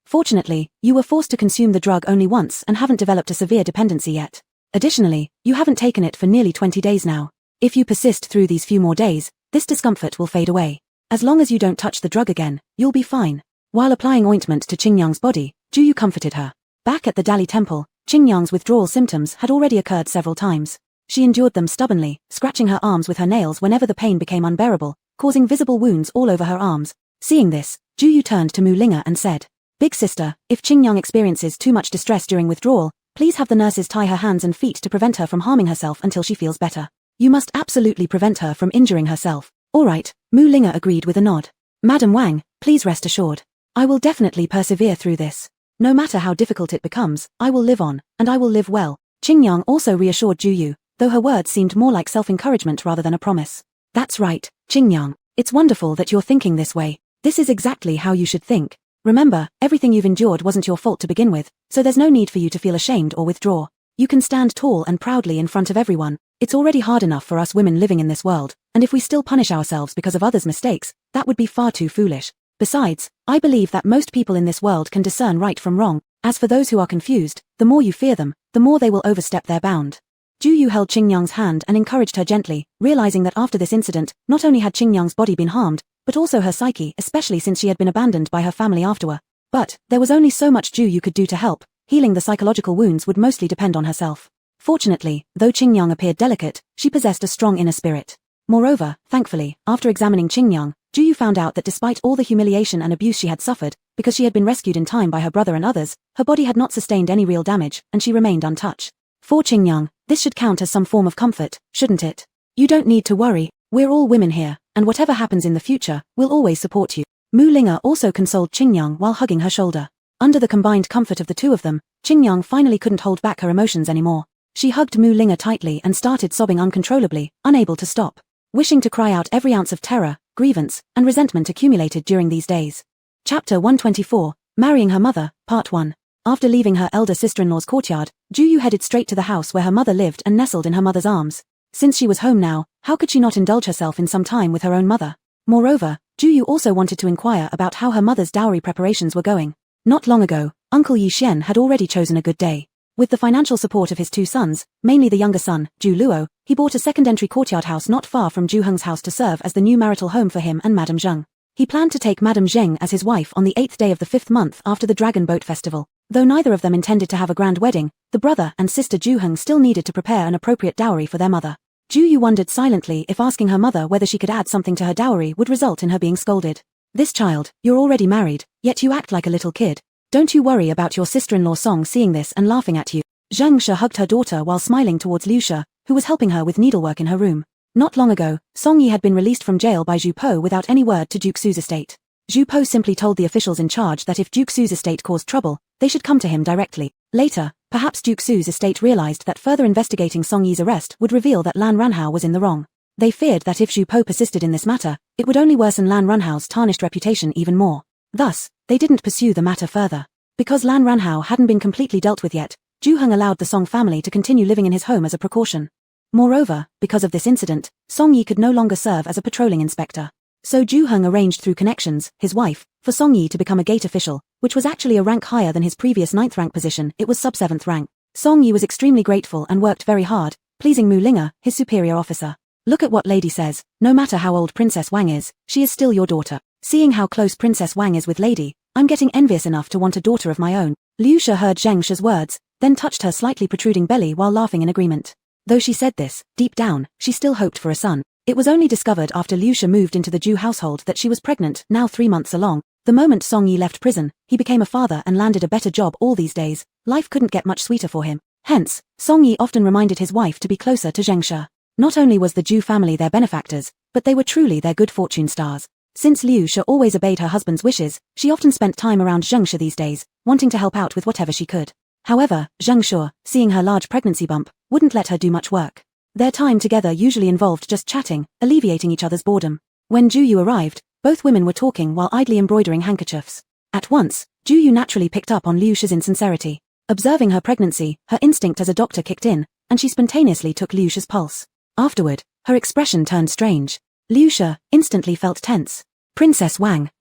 Fortunately, you were forced to consume the drug only once and haven't developed a severe dependency yet. Additionally, you haven't taken it for nearly 20 days now. If you persist through these few more days, this discomfort will fade away. As long as you don't touch the drug again, you'll be fine. While applying ointment to Qingyang's body, Zhu Yu comforted her. Back at the Dali Temple, Qingyang's withdrawal symptoms had already occurred several times. She endured them stubbornly, scratching her arms with her nails whenever the pain became unbearable, causing visible wounds all over her arms. Seeing this, Zhu Yu turned to Mu Linga and said, "Big sister, if Qingyang experiences too much distress during withdrawal, please have the nurses tie her hands and feet to prevent her from harming herself until she feels better." You must absolutely prevent her from injuring herself. All right, Mu Linga agreed with a nod. Madam Wang, please rest assured. I will definitely persevere through this. No matter how difficult it becomes, I will live on, and I will live well. Qingyang also reassured Ju Yu, though her words seemed more like self-encouragement rather than a promise. That's right, Qingyang. It's wonderful that you're thinking this way. This is exactly how you should think. Remember, everything you've endured wasn't your fault to begin with, so there's no need for you to feel ashamed or withdraw. You can stand tall and proudly in front of everyone. It's already hard enough for us women living in this world, and if we still punish ourselves because of others' mistakes, that would be far too foolish. Besides, I believe that most people in this world can discern right from wrong. As for those who are confused, the more you fear them, the more they will overstep their bound. Ju Yu held Qingyang's hand and encouraged her gently, realizing that after this incident, not only had Qingyang's body been harmed, but also her psyche, especially since she had been abandoned by her family afterward. But there was only so much Ju Yu could do to help. Healing the psychological wounds would mostly depend on herself. Fortunately, though Qingyang appeared delicate, she possessed a strong inner spirit. Moreover, thankfully, after examining Qingyang, Ju Yu found out that despite all the humiliation and abuse she had suffered, because she had been rescued in time by her brother and others, her body had not sustained any real damage, and she remained untouched. For Qingyang, this should count as some form of comfort, shouldn't it? You don't need to worry, we're all women here, and whatever happens in the future, we'll always support you. Mu Linga also consoled Qingyang while hugging her shoulder. Under the combined comfort of the two of them, Qingyang finally couldn't hold back her emotions anymore. She hugged Mu Linga tightly and started sobbing uncontrollably, unable to stop. Wishing to cry out every ounce of terror, grievance, and resentment accumulated during these days. Chapter 124, Marrying Her Mother, Part 1. After leaving her elder sister-in-law's courtyard, Ju Yu headed straight to the house where her mother lived and nestled in her mother's arms. Since she was home now, how could she not indulge herself in some time with her own mother? Moreover, Ju Yu also wanted to inquire about how her mother's dowry preparations were going. Not long ago, Uncle Yi Xian had already chosen a good day. With the financial support of his two sons, mainly the younger son, Ju Luo, he bought a second-entry courtyard house not far from Ju Heng's house to serve as the new marital home for him and Madame Zheng. He planned to take Madame Zheng as his wife on the 8th day of the 5th month after the Dragon Boat Festival. Though neither of them intended to have a grand wedding, the brother and sister Ju Heng still needed to prepare an appropriate dowry for their mother. Ju Yu wondered silently if asking her mother whether she could add something to her dowry would result in her being scolded. This child, you're already married, yet you act like a little kid. Don't you worry about your sister-in-law Song seeing this and laughing at you. Zheng She hugged her daughter while smiling towards Liu She, who was helping her with needlework in her room. Not long ago, Song Yi had been released from jail by Zhu Po without any word to Duke Su's estate. Zhu Po simply told the officials in charge that if Duke Su's estate caused trouble, they should come to him directly. Later, perhaps Duke Su's estate realized that further investigating Song Yi's arrest would reveal that Lan Ranhao was in the wrong. They feared that if Zhu Po persisted in this matter, it would only worsen Lan Ranhao's tarnished reputation even more. Thus, they didn't pursue the matter further. Because Lan Ranhao hadn't been completely dealt with yet, Zhu Heng allowed the Song family to continue living in his home as a precaution. Moreover, because of this incident, Song Yi could no longer serve as a patrolling inspector. So Zhu Heng arranged through connections, his wife, for Song Yi to become a gate official, which was actually a rank higher than his previous 9th rank position. It was sub-7th rank. Song Yi was extremely grateful and worked very hard, pleasing Mu Linga, his superior officer. Look at what lady says, no matter how old Princess Wang is, she is still your daughter. Seeing how close Princess Wang is with lady, I'm getting envious enough to want a daughter of my own. Liu She heard Zheng She's words, then touched her slightly protruding belly while laughing in agreement. Though she said this, deep down, she still hoped for a son. It was only discovered after Liu She moved into the Zhu household that she was pregnant, now 3 months along. The moment Song Yi left prison, he became a father and landed a better job all these days. Life couldn't get much sweeter for him. Hence, Song Yi often reminded his wife to be closer to Zheng She. Not only was the Zhu family their benefactors, but they were truly their good fortune stars. Since Liu She always obeyed her husband's wishes, she often spent time around Zheng She these days, wanting to help out with whatever she could. However, Zheng She, seeing her large pregnancy bump, wouldn't let her do much work. Their time together usually involved just chatting, alleviating each other's boredom. When Ju Yu arrived, both women were talking while idly embroidering handkerchiefs. At once, Ju Yu naturally picked up on Liu She's insincerity. Observing her pregnancy, her instinct as a doctor kicked in, and she spontaneously took Liu She's pulse. Afterward, her expression turned strange. Liu She instantly felt tense. Princess Wang,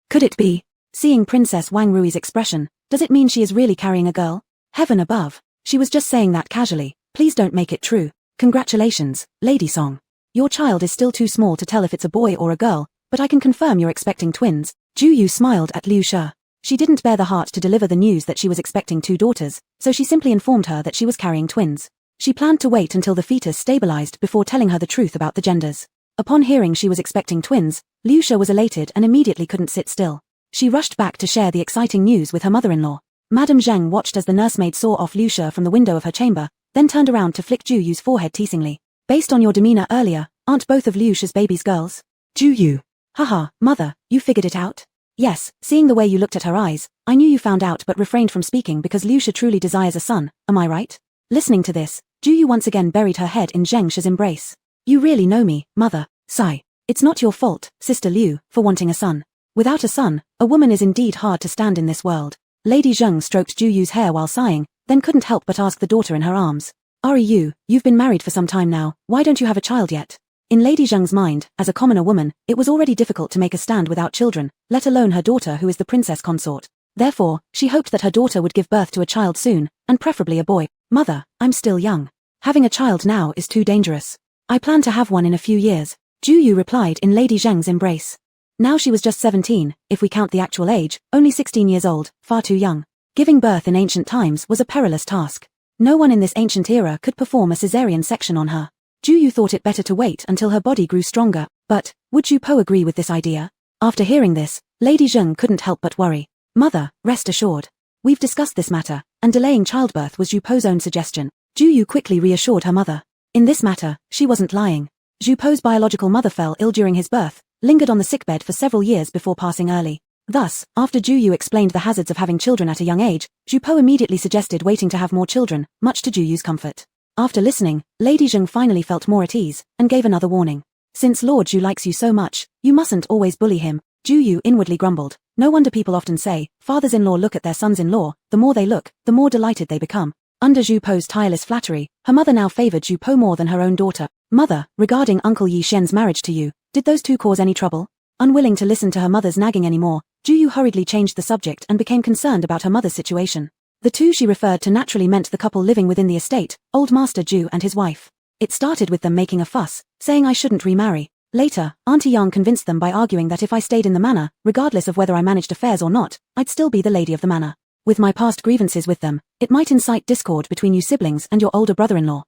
could it be? Seeing Princess Wang Rui's expression, does it mean she is really carrying a girl? Heaven above, she was just saying that casually, please don't make it true. Congratulations, Lady Song. Your child is still too small to tell if it's a boy or a girl, but I can confirm you're expecting twins. Ju Yu smiled at Liu She. She didn't bear the heart to deliver the news that she was expecting 2 daughters, so she simply informed her that she was carrying twins. She planned to wait until the fetus stabilized before telling her the truth about the genders. Upon hearing she was expecting twins, Liu She was elated and immediately couldn't sit still. She rushed back to share the exciting news with her mother-in-law. Madame Zheng watched as the nursemaid saw off Liu She from the window of her chamber, then turned around to flick Ju Yu's forehead teasingly. Based on your demeanor earlier, aren't both of Liu's babies girls?
Ju.
Haha, mother, you figured it out? Yes, seeing the way you looked at her eyes, I knew you found out but refrained from speaking because Liu truly desires a son, am I right? Listening to this, Ju once again buried her head in Zheng She's embrace. You really know me, mother. Sigh. It's not your fault, Sister Liu, for wanting a son. Without a son, a woman is indeed hard to stand in this world. Lady Zheng stroked Ju hair while sighing, then couldn't help but ask the daughter in her arms. Yu, you've been married for some time now, why don't you have a child yet? In Lady Zheng's mind, as a commoner woman, it was already difficult to make a stand without children, let alone her daughter who is the princess consort. Therefore, she hoped that her daughter would give birth to a child soon, and preferably a boy. Mother, I'm still young. Having a child now is too dangerous. I plan to have one in a few years, Ju replied in Lady Zheng's embrace. Now she was just 17, if we count the actual age, only 16 years old, far too young. Giving birth in ancient times was a perilous task. No one in this ancient era could perform a caesarean section on her. Ju thought it better to wait until her body grew stronger, but, would Ju Po agree with this idea? After hearing this, Lady Zheng couldn't help but worry. Mother, rest assured. We've discussed this matter, and delaying childbirth was Ju Po's own suggestion. Ju quickly reassured her mother. In this matter, she wasn't lying. Ju Po's biological mother fell ill during his birth, lingered on the sickbed for several years before passing early. Thus, after Ju explained the hazards of having children at a young age, Ju Po immediately suggested waiting to have more children, much to Ju's comfort. After listening, Lady Zheng finally felt more at ease, and gave another warning. Since Lord Ju likes you so much, you mustn't always bully him. Ju inwardly grumbled. No wonder people often say, fathers-in-law look at their sons-in-law, the more they look, the more delighted they become. Under Ju Po's tireless flattery, her mother now favored Ju Po more than her own daughter. Mother, regarding Uncle Yi Shen's marriage to you, did those two cause any trouble? Unwilling to listen to her mother's nagging anymore, Ju hurriedly changed the subject and became concerned about her mother's situation. The two she referred to naturally meant the couple living within the estate, Old Master Ju and his wife. It started with them making a fuss, saying I shouldn't remarry. Later, Auntie Yang convinced them by arguing that if I stayed in the manor, regardless of whether I managed affairs or not, I'd still be the lady of the manor. With my past grievances with them, it might incite discord between you siblings and your older brother-in-law.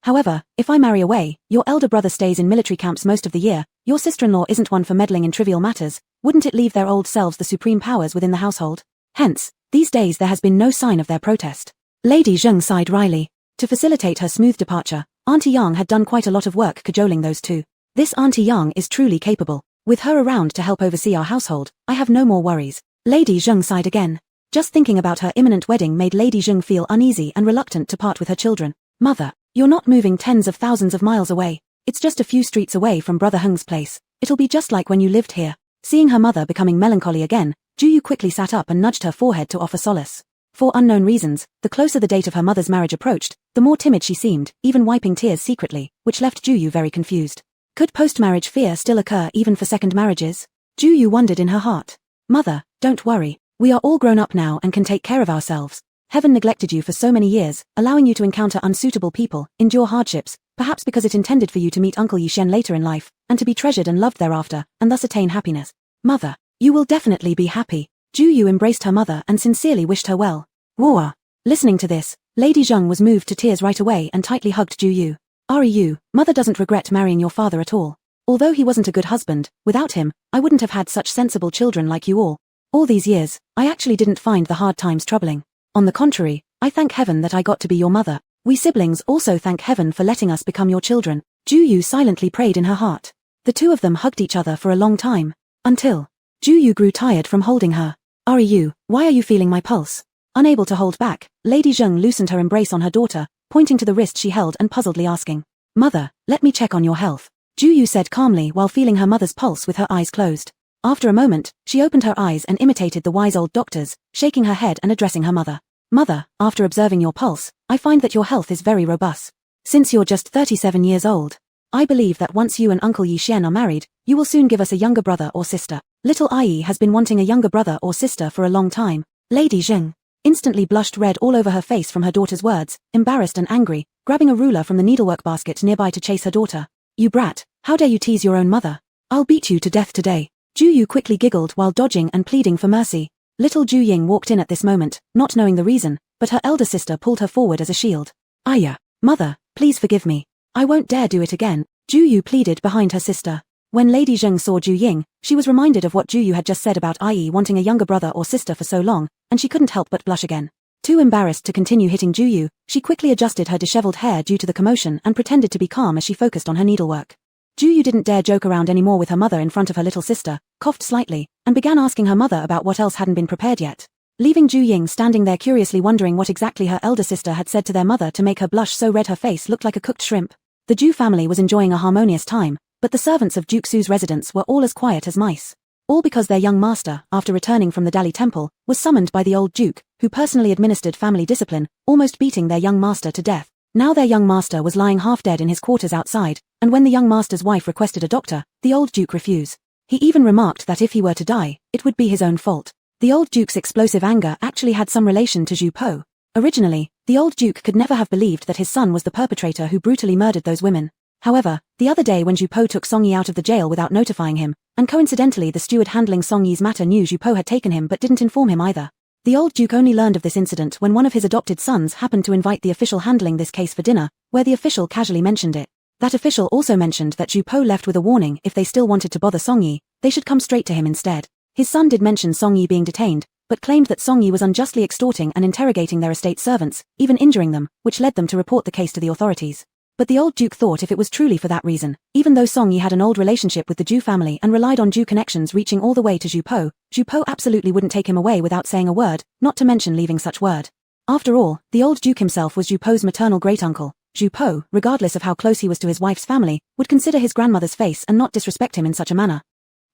However, if I marry away, your elder brother stays in military camps most of the year, your sister-in-law isn't one for meddling in trivial matters, wouldn't it leave their old selves the supreme powers within the household? Hence, these days there has been no sign of their protest. Lady Zheng sighed wryly. To facilitate her smooth departure, Auntie Yang had done quite a lot of work cajoling those two. This Auntie Yang is truly capable. With her around to help oversee our household, I have no more worries. Lady Zheng sighed again. Just thinking about her imminent wedding made Lady Zheng feel uneasy and reluctant to part with her children. Mother, you're not moving tens of thousands of miles away. It's just a few streets away from Brother Heng's place. It'll be just like when you lived here. Seeing her mother becoming melancholy again, Ju quickly sat up and nudged her forehead to offer solace. For unknown reasons, the closer the date of her mother's marriage approached, the more timid she seemed, even wiping tears secretly, which left Ju very confused. Could post-marriage fear still occur even for second marriages? Ju wondered in her heart. Mother, don't worry. We are all grown up now and can take care of ourselves. Heaven neglected you for so many years, allowing you to encounter unsuitable people, endure hardships, perhaps because it intended for you to meet Uncle Yi Shen later in life, and to be treasured and loved thereafter, and thus attain happiness. Mother, you will definitely be happy. Ju embraced her mother and sincerely wished her well. Whoa. Listening to this, Lady Zheng was moved to tears right away and tightly hugged Ju. Yu, mother doesn't regret marrying your father at all. Although he wasn't a good husband, without him, I wouldn't have had such sensible children like you all. All these years, I actually didn't find the hard times troubling. On the contrary, I thank heaven that I got to be your mother. We siblings also thank heaven for letting us become your children. Ju silently prayed in her heart. The two of them hugged each other for a long time. Until Ju grew tired from holding her. Yu, why are you feeling my pulse? Unable to hold back, Lady Zheng loosened her embrace on her daughter, pointing to the wrist she held and puzzledly asking. Mother, let me check on your health. Ju said calmly while feeling her mother's pulse with her eyes closed. After a moment, she opened her eyes and imitated the wise old doctors, shaking her head and addressing her mother. Mother, after observing your pulse, I find that your health is very robust. Since you're just 37 years old, I believe that once you and Uncle Yi Shen are married, you will soon give us a younger brother or sister. Little Ai has been wanting a younger brother or sister for a long time. Lady Zheng instantly blushed red all over her face from her daughter's words, embarrassed and angry, grabbing a ruler from the needlework basket nearby to chase her daughter. You brat, how dare you tease your own mother? I'll beat you to death today. Ju quickly giggled while dodging and pleading for mercy. Little Ju Ying walked in at this moment, not knowing the reason, but her elder sister pulled her forward as a shield. Aya, mother, please forgive me. I won't dare do it again, Ju pleaded behind her sister. When Lady Zheng saw Ju Ying, she was reminded of what Ju had just said about Ai wanting a younger brother or sister for so long, and she couldn't help but blush again. Too embarrassed to continue hitting Juyu, she quickly adjusted her disheveled hair due to the commotion and pretended to be calm as she focused on her needlework. Juyu didn't dare joke around anymore with her mother in front of her little sister, coughed slightly, and began asking her mother about what else hadn't been prepared yet. Leaving Ju Ying standing there curiously wondering what exactly her elder sister had said to their mother to make her blush so red her face looked like a cooked shrimp. The Ju family was enjoying a harmonious time, but the servants of Duke Su's residence were all as quiet as mice. All because their young master, after returning from the Dali temple, was summoned by the old duke, who personally administered family discipline, almost beating their young master to death. Now their young master was lying half dead in his quarters outside, and when the young master's wife requested a doctor, the old duke refused. He even remarked that if he were to die, it would be his own fault. The old duke's explosive anger actually had some relation to Zhu Po. Originally, the old duke could never have believed that his son was the perpetrator who brutally murdered those women. However, the other day when Zhu Po took Song Yi out of the jail without notifying him, and coincidentally the steward handling Song Yi's matter knew Zhu Po had taken him but didn't inform him either. The old duke only learned of this incident when one of his adopted sons happened to invite the official handling this case for dinner, where the official casually mentioned it. That official also mentioned that Zhu Po left with a warning if they still wanted to bother Song Yi, they should come straight to him instead. His son did mention Song Yi being detained, but claimed that Song Yi was unjustly extorting and interrogating their estate servants, even injuring them, which led them to report the case to the authorities. But the old duke thought if it was truly for that reason, even though Song Yi had an old relationship with the Zhu family and relied on Zhu connections reaching all the way to Zhu Po absolutely wouldn't take him away without saying a word, not to mention leaving such word. After all, the old duke himself was Zhu Po's maternal great-uncle. Zhu Po, regardless of how close he was to his wife's family, would consider his grandmother's face and not disrespect him in such a manner.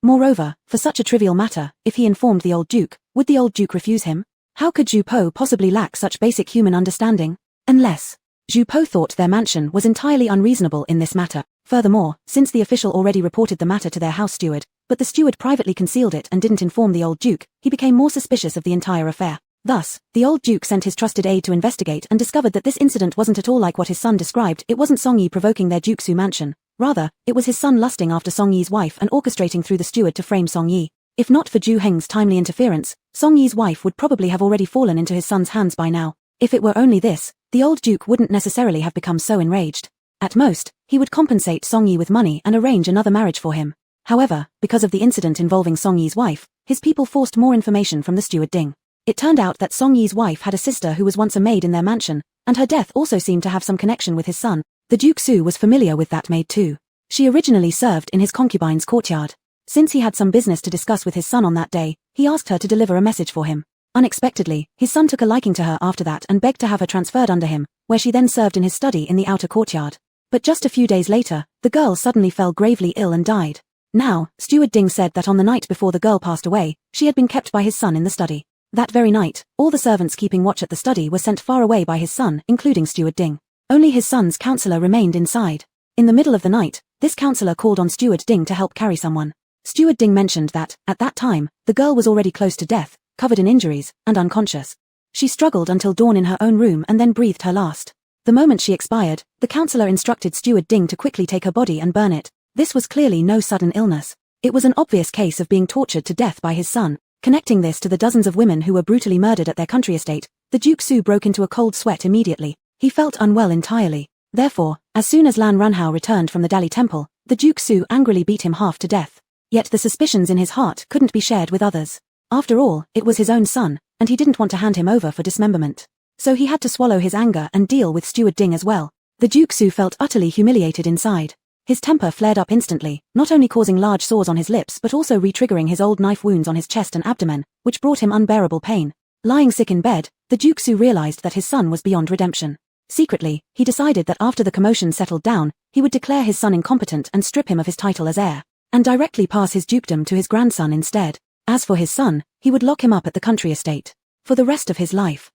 Moreover, for such a trivial matter, if he informed the old duke, would the old duke refuse him? How could Zhu Po possibly lack such basic human understanding? Unless Zhu Po thought their mansion was entirely unreasonable in this matter. Furthermore, since the official already reported the matter to their house steward, but the steward privately concealed it and didn't inform the old duke, he became more suspicious of the entire affair. Thus, the old duke sent his trusted aide to investigate and discovered that this incident wasn't at all like what his son described. It wasn't Song Yi provoking their Duke Su mansion. Rather, it was his son lusting after Song Yi's wife and orchestrating through the steward to frame Song Yi. If not for Zhu Heng's timely interference, Song Yi's wife would probably have already fallen into his son's hands by now. If it were only this, the old duke wouldn't necessarily have become so enraged. At most, he would compensate Song Yi with money and arrange another marriage for him. However, because of the incident involving Song Yi's wife, his people forced more information from the steward Ding. It turned out that Song Yi's wife had a sister who was once a maid in their mansion, and her death also seemed to have some connection with his son. The Duke Su was familiar with that maid too. She originally served in his concubine's courtyard. Since he had some business to discuss with his son on that day, he asked her to deliver a message for him. Unexpectedly, his son took a liking to her after that and begged to have her transferred under him, where she then served in his study in the outer courtyard. But just a few days later, the girl suddenly fell gravely ill and died. Now, Steward Ding said that on the night before the girl passed away, she had been kept by his son in the study. That very night, all the servants keeping watch at the study were sent far away by his son, including Steward Ding. Only his son's counselor remained inside. In the middle of the night, this counselor called on Steward Ding to help carry someone. Steward Ding mentioned that, at that time, the girl was already close to death, covered in injuries, and unconscious. She struggled until dawn in her own room and then breathed her last. The moment she expired, the counselor instructed Steward Ding to quickly take her body and burn it. This was clearly no sudden illness. It was an obvious case of being tortured to death by his son. Connecting this to the dozens of women who were brutally murdered at their country estate, the Duke Su broke into a cold sweat immediately. He felt unwell entirely. Therefore, as soon as Lan Ranhao returned from the Dali temple, the Duke Su angrily beat him half to death. Yet the suspicions in his heart couldn't be shared with others. After all, it was his own son, and he didn't want to hand him over for dismemberment. So he had to swallow his anger and deal with Steward Ding as well. The Duke Su felt utterly humiliated inside. His temper flared up instantly, not only causing large sores on his lips but also re-triggering his old knife wounds on his chest and abdomen, which brought him unbearable pain. Lying sick in bed, the Duke Su realized that his son was beyond redemption. Secretly, he decided that after the commotion settled down, he would declare his son incompetent and strip him of his title as heir, and directly pass his dukedom to his grandson instead. As for his son, he would lock him up at the country estate for the rest of his life.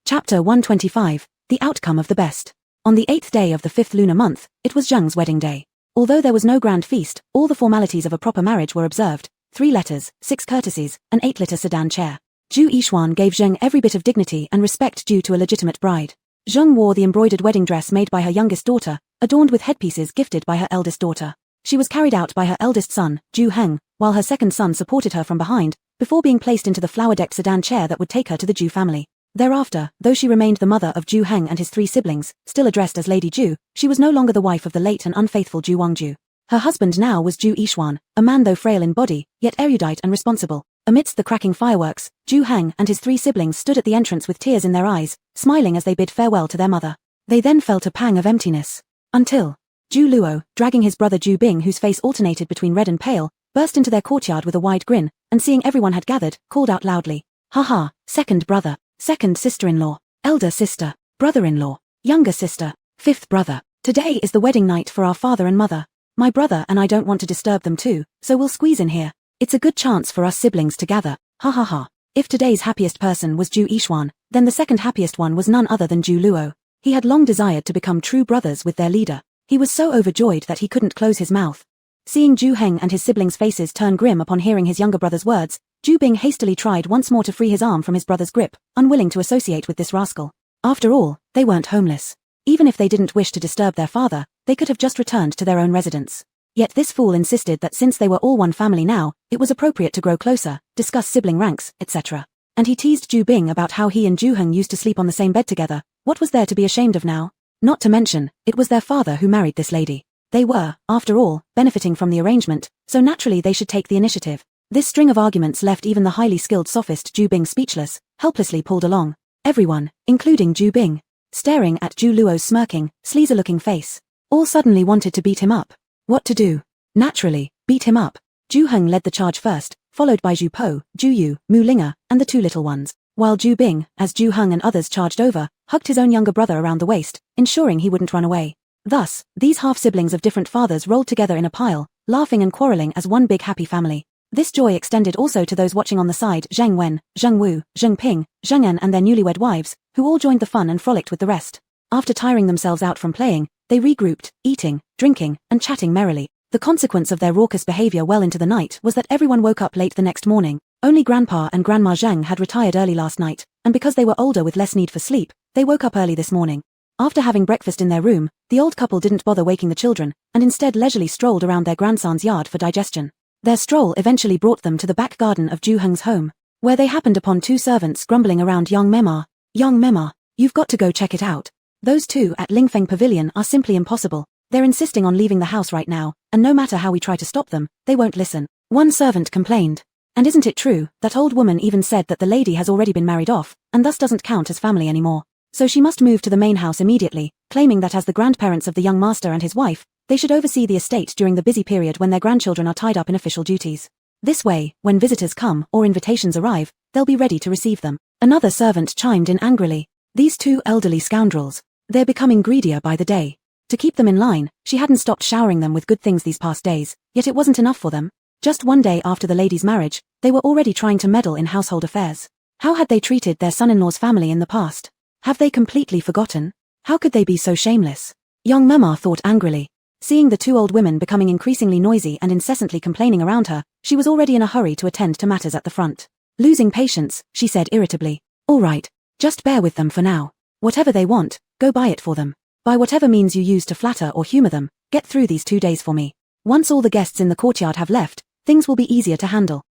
Chapter 125, The Outcome of the Best. On the 8th day of the 5th lunar month, it was Zheng's wedding day. Although there was no grand feast, all the formalities of a proper marriage were observed: 3 letters, 6 courtesies, an 8-liter sedan chair. Zhu Yixuan gave Zheng every bit of dignity and respect due to a legitimate bride. Zheng wore the embroidered wedding dress made by her youngest daughter, adorned with headpieces gifted by her eldest daughter. She was carried out by her eldest son, Zhu Heng, while her second son supported her from behind, before being placed into the flower-decked sedan chair that would take her to the Zhu family. Thereafter, though she remained the mother of Zhu Heng and his 3 siblings, still addressed as Lady Zhu, she was no longer the wife of the late and unfaithful Zhu Wangju. Her husband now was Zhu Yixuan, a man though frail in body, yet erudite and responsible. Amidst the cracking fireworks, Ju Heng and his 3 siblings stood at the entrance with tears in their eyes, smiling as they bid farewell to their mother. They then felt a pang of emptiness. Until Ju Luo, dragging his brother Ju Bing, whose face alternated between red and pale, burst into their courtyard with a wide grin, and seeing everyone had gathered, called out loudly, "Haha, second brother, second sister-in-law, elder sister, brother-in-law, younger sister, fifth brother. Today is the wedding night for our father and mother. My brother and I don't want to disturb them too, so we'll squeeze in here. It's a good chance for us siblings to gather, ha ha ha." If today's happiest person was Ju Yixuan, then the second happiest one was none other than Ju Luo. He had long desired to become true brothers with their leader. He was so overjoyed that he couldn't close his mouth. Seeing Ju Heng and his siblings' faces turn grim upon hearing his younger brother's words, Ju Bing hastily tried once more to free his arm from his brother's grip, unwilling to associate with this rascal. After all, they weren't homeless. Even if they didn't wish to disturb their father, they could have just returned to their own residence. Yet this fool insisted that since they were all one family now, it was appropriate to grow closer, discuss sibling ranks, etc. And he teased Ju Bing about how he and Ju Heng used to sleep on the same bed together. What was there to be ashamed of now? Not to mention, it was their father who married this lady. They were, after all, benefiting from the arrangement, so naturally they should take the initiative. This string of arguments left even the highly skilled sophist Ju Bing speechless, helplessly pulled along. Everyone, including Ju Bing, staring at Ju Luo's smirking, sleazer-looking face, all suddenly wanted to beat him up. What to do? Naturally, beat him up. Ju Heng led the charge first, followed by Ju Po, Ju Yu, Mu Linga, and the 2 little ones, while Ju Bing, as Ju Heng and others charged over, hugged his own younger brother around the waist, ensuring he wouldn't run away. Thus, these half-siblings of different fathers rolled together in a pile, laughing and quarreling as one big happy family. This joy extended also to those watching on the side: Zheng Wen, Zheng Wu, Zheng Ping, Zheng En and their newlywed wives, who all joined the fun and frolicked with the rest. After tiring themselves out from playing, they regrouped, eating, drinking, and chatting merrily. The consequence of their raucous behavior well into the night was that everyone woke up late the next morning. Only Grandpa and Grandma Zheng had retired early last night, and because they were older with less need for sleep, they woke up early this morning. After having breakfast in their room, the old couple didn't bother waking the children, and instead leisurely strolled around their grandson's yard for digestion. Their stroll eventually brought them to the back garden of Ju Heng's home, where they happened upon 2 servants grumbling around Young Mema. "Young Mema, you've got to go check it out. Those 2 at Lingfeng Pavilion are simply impossible. They're insisting on leaving the house right now, and no matter how we try to stop them, they won't listen." One servant complained. "And isn't it true, that old woman even said that the lady has already been married off, and thus doesn't count as family anymore. So she must move to the main house immediately," claiming that as the grandparents of the young master and his wife, they should oversee the estate during the busy period when their grandchildren are tied up in official duties. This way, when visitors come or invitations arrive, they'll be ready to receive them. Another servant chimed in angrily. "These 2 elderly scoundrels. They're becoming greedier by the day." To keep them in line, she hadn't stopped showering them with good things these past days, yet it wasn't enough for them. Just 1 day after the lady's marriage, they were already trying to meddle in household affairs. How had they treated their son-in-law's family in the past? Have they completely forgotten? How could they be so shameless? Young Mema thought angrily. Seeing the 2 old women becoming increasingly noisy and incessantly complaining around her, she was already in a hurry to attend to matters at the front. Losing patience, she said irritably, "All right, just bear with them for now. Whatever they want, go buy it for them. By whatever means you use to flatter or humor them, get through these 2 days for me. Once all the guests in the courtyard have left, things will be easier to handle."